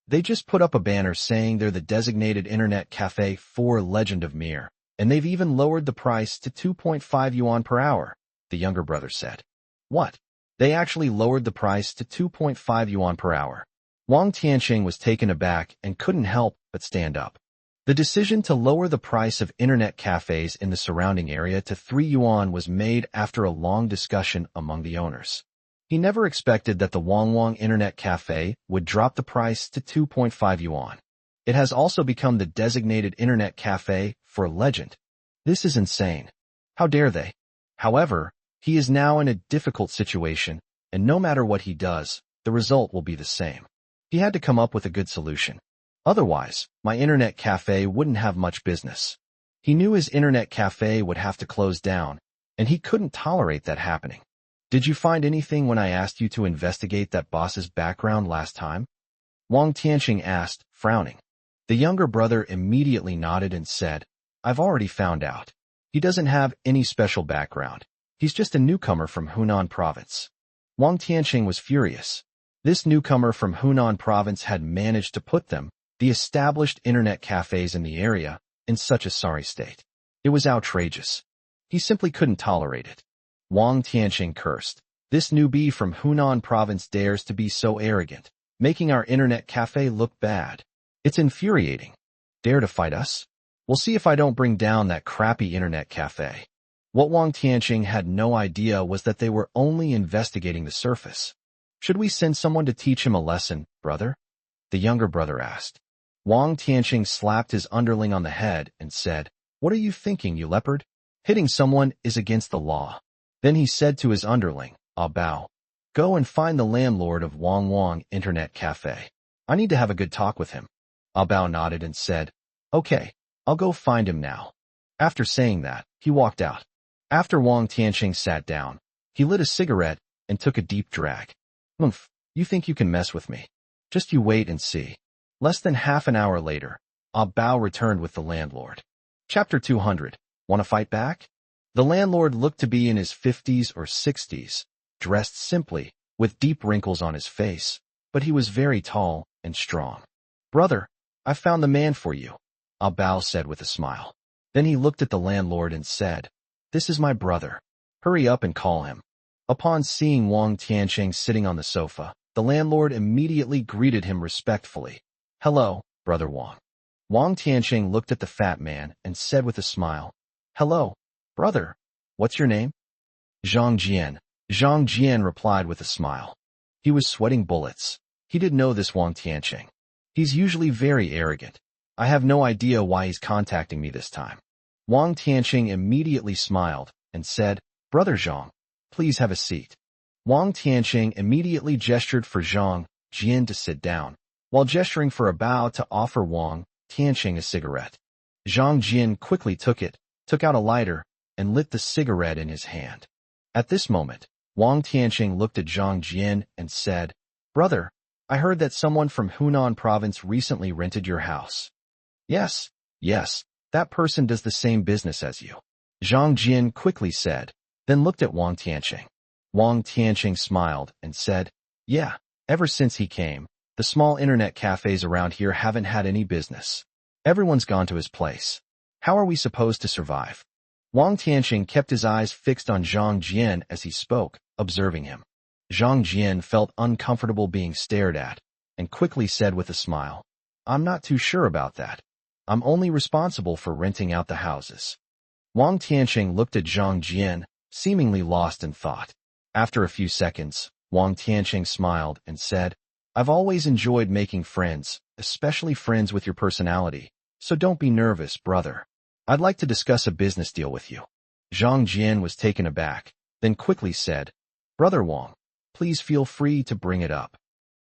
They just put up a banner saying they're the designated internet cafe for Legend of Mir, and they've even lowered the price to 2.5 yuan per hour, the younger brother said. What? They actually lowered the price to 2.5 yuan per hour. Wang Tianqing was taken aback and couldn't help but stand up. The decision to lower the price of internet cafes in the surrounding area to 3 yuan was made after a long discussion among the owners. He never expected that the Wang Internet Cafe would drop the price to 2.5 yuan. It has also become the designated internet cafe for Legend. This is insane. How dare they? However, he is now in a difficult situation, and no matter what he does, the result will be the same. He had to come up with a good solution. Otherwise, my internet cafe wouldn't have much business. He knew his internet cafe would have to close down, and he couldn't tolerate that happening. Did you find anything when I asked you to investigate that boss's background last time? Wang Tianqing asked, frowning. The younger brother immediately nodded and said, I've already found out. He doesn't have any special background. He's just a newcomer from Hunan province. Wang Tianqing was furious. This newcomer from Hunan province had managed to put them, the established internet cafes in the area, in such a sorry state. It was outrageous. He simply couldn't tolerate it. Wang Tianqing cursed. This newbie from Hunan province dares to be so arrogant, making our internet cafe look bad. It's infuriating. Dare to fight us? We'll see if I don't bring down that crappy internet cafe. What Wang Tianqing had no idea was that they were only investigating the surface. Should we send someone to teach him a lesson, brother? The younger brother asked. Wang Tianqing slapped his underling on the head and said, What are you thinking, you leopard? Hitting someone is against the law. Then he said to his underling, Bao, go and find the landlord of Wang Internet Cafe. I need to have a good talk with him. Bao nodded and said, Okay, I'll go find him now. After saying that, he walked out. After Wang Tianqing sat down, he lit a cigarette and took a deep drag. You think you can mess with me? Just you wait and see. Less than half an hour later, Bao returned with the landlord. Chapter 200. Want to fight back? The landlord looked to be in his 50s or 60s, dressed simply, with deep wrinkles on his face, but he was very tall and strong. Brother, I found the man for you, Bao said with a smile. Then he looked at the landlord and said, This is my brother. Hurry up and call him. Upon seeing Wang Tianqing sitting on the sofa, the landlord immediately greeted him respectfully. Hello, Brother Wang. Wang Tianqing looked at the fat man and said with a smile, Hello, brother. What's your name? Zhang Jian. Zhang Jian replied with a smile. He was sweating bullets. He didn't know this Wang Tianqing. He's usually very arrogant. I have no idea why he's contacting me this time. Wang Tianqing immediately smiled and said, Brother Zhang, please have a seat. Wang Tianqing immediately gestured for Zhang Jian to sit down, while gesturing for Bao to offer Wang Tianqing a cigarette. Zhang Jian quickly took out a lighter, and lit the cigarette in his hand. At this moment, Wang Tianqing looked at Zhang Jian and said, Brother, I heard that someone from Hunan province recently rented your house. Yes, yes, that person does the same business as you. Zhang Jian quickly said, then looked at Wang Tianqing. Wang Tianqing smiled and said, yeah, ever since he came, the small internet cafes around here haven't had any business. Everyone's gone to his place. How are we supposed to survive? Wang Tianqing kept his eyes fixed on Zhang Jian as he spoke, observing him. Zhang Jian felt uncomfortable being stared at, and quickly said with a smile, I'm not too sure about that. I'm only responsible for renting out the houses. Wang Tianqing looked at Zhang Jian, seemingly lost in thought. After a few seconds, Wang Tianqing smiled and said, I've always enjoyed making friends, especially friends with your personality, so don't be nervous, brother. I'd like to discuss a business deal with you. Zhang Jian was taken aback, then quickly said, Brother Wang, please feel free to bring it up.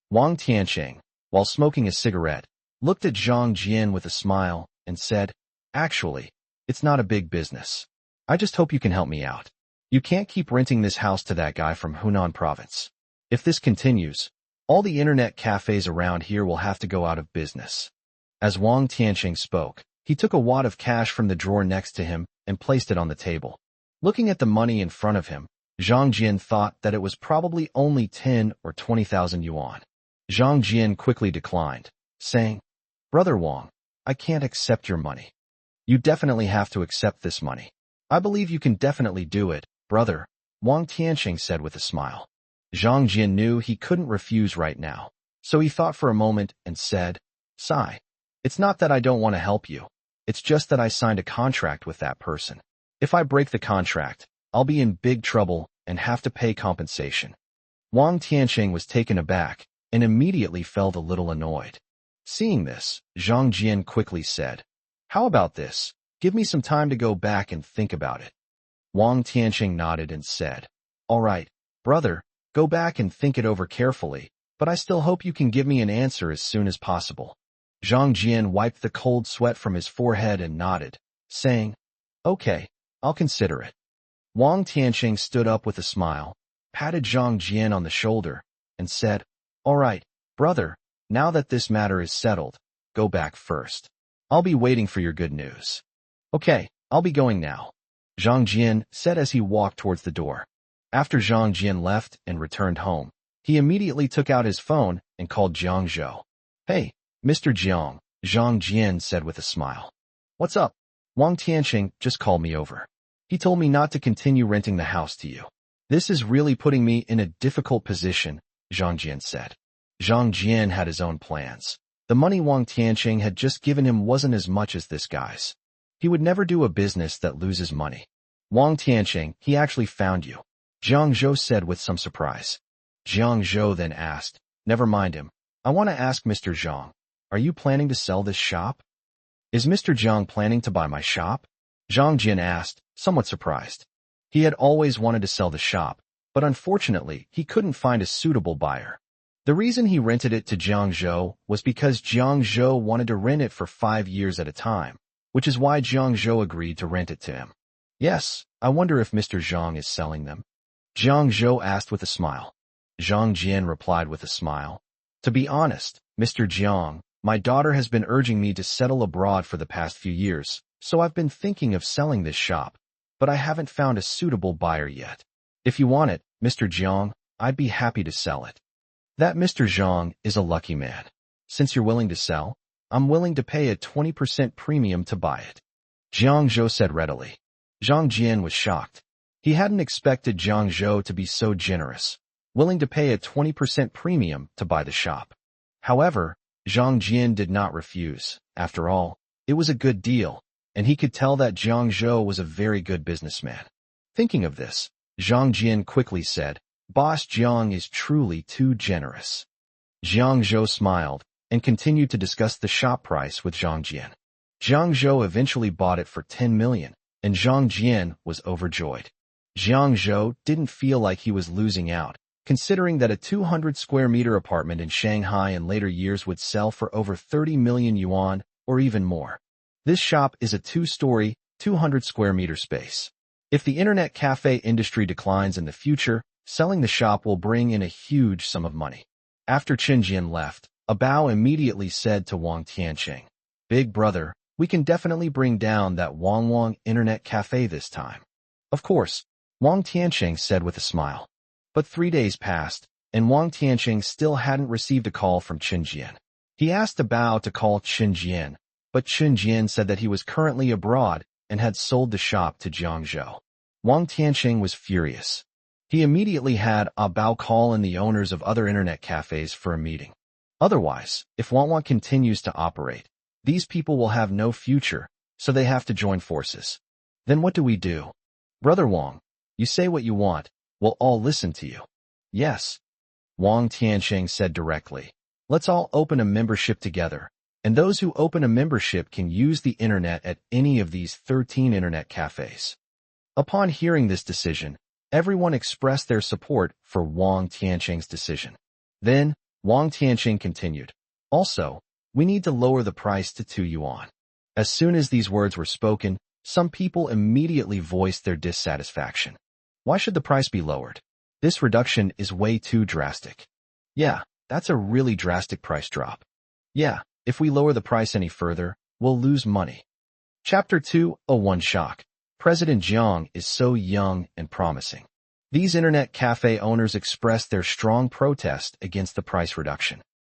Wang Tianqing, while smoking a cigarette, looked at Zhang Jian with a smile and said, Actually, it's not a big business. I just hope you can help me out. You can't keep renting this house to that guy from Hunan province. If this continues, all the internet cafes around here will have to go out of business. As Wang Tianqing spoke, he took a wad of cash from the drawer next to him and placed it on the table. Looking at the money in front of him, Zhang Jian thought that it was probably only 10 or 20,000 yuan. Zhang Jian quickly declined, saying, Brother Wang, I can't accept your money. You definitely have to accept this money. I believe you can definitely do it, brother, Wang Tianqing said with a smile. Zhang Jian knew he couldn't refuse right now, so he thought for a moment and said, Sigh, it's not that I don't want to help you. It's just that I signed a contract with that person. If I break the contract, I'll be in big trouble and have to pay compensation. Wang Tianqing was taken aback and immediately felt a little annoyed. Seeing this, Zhang Jian quickly said, How about this? Give me some time to go back and think about it. Wang Tianqing nodded and said, All right, brother, go back and think it over carefully, but I still hope you can give me an answer as soon as possible. Zhang Jian wiped the cold sweat from his forehead and nodded, saying, Okay, I'll consider it. Wang Tianqing stood up with a smile, patted Zhang Jian on the shoulder, and said, All right, brother, now that this matter is settled, go back first. I'll be waiting for your good news. Okay, I'll be going now, Zhang Jian said as he walked towards the door. After Zhang Jian left and returned home, he immediately took out his phone and called Jiang Zhou. Hey, Mr. Jiang, Zhang Jian said with a smile. What's up? Wang Tianqing just called me over. He told me not to continue renting the house to you. This is really putting me in a difficult position, Zhang Jian said. Zhang Jian had his own plans. The money Wang Tianqing had just given him wasn't as much as this guy's. He would never do a business that loses money. Wang Tianqing, he actually found you, Jiang Zhou said with some surprise. Jiang Zhou then asked, Never mind him. I want to ask Mr. Zhang, are you planning to sell this shop? Is Mr. Zhang planning to buy my shop? Zhang Jian asked, somewhat surprised. He had always wanted to sell the shop, but unfortunately, he couldn't find a suitable buyer. The reason he rented it to Jiang Zhou was because Jiang Zhou wanted to rent it for 5 years at a time, which is why Jiang Zhou agreed to rent it to him. Yes, I wonder if Mr. Zhang is selling them. Jiang Zhou asked with a smile. Zhang Jian replied with a smile. To be honest, Mr. Jiang, my daughter has been urging me to settle abroad for the past few years, so I've been thinking of selling this shop, but I haven't found a suitable buyer yet. If you want it, Mr. Jiang, I'd be happy to sell it. That Mr. Zhang is a lucky man. Since you're willing to sell, I'm willing to pay a 20% premium to buy it. Jiang Zhou said readily. Zhang Jian was shocked. He hadn't expected Jiang Zhou to be so generous, willing to pay a 20% premium to buy the shop. However, Zhang Jian did not refuse. After all, it was a good deal, and he could tell that Jiang Zhou was a very good businessman. Thinking of this, Zhang Jian quickly said, Boss Jiang is truly too generous. Jiang Zhou smiled and continued to discuss the shop price with Zhang Jian. Jiang Zhou eventually bought it for 10 million, and Zhang Jian was overjoyed. Jiang Zhou didn't feel like he was losing out, considering that a 200 square meter apartment in Shanghai in later years would sell for over 30 million yuan or even more. This shop is a 2-story, 200 square meter space. If the internet cafe industry declines in the future, selling the shop will bring in a huge sum of money. After Qinjian left, a Bao immediately said to Wang Tianqing, "Big brother, we can definitely bring down that Wang internet cafe this time." Of course, Wang Tianqing said with a smile. But 3 days passed, and Wang Tianqing still hadn't received a call from Qinjian. He asked the Bao to call Qinjian, but Qinjian said that he was currently abroad and had sold the shop to Jiangzhou. Wang Tianqing was furious. He immediately had a Bao call in the owners of other internet cafes for a meeting. Otherwise, if Wanwan continues to operate, these people will have no future, so they have to join forces. Then what do we do? Brother Wang, you say what you want, we'll all listen to you. Yes. Wang Tianqing said directly. Let's all open a membership together, and those who open a membership can use the internet at any of these 13 internet cafes. Upon hearing this decision, everyone expressed their support for Wang Tianqing's decision. Then, Wang Tianqing continued, "Also, we need to lower the price to 2 yuan. As soon as these words were spoken, some people immediately voiced their dissatisfaction. Why should the price be lowered? This reduction is way too drastic. Yeah, that's a really drastic price drop. Yeah, if we lower the price any further, we'll lose money." Chapter 2:01 Shock. President Jiang is so young and promising. These internet cafe owners expressed their strong protest against the price reduction.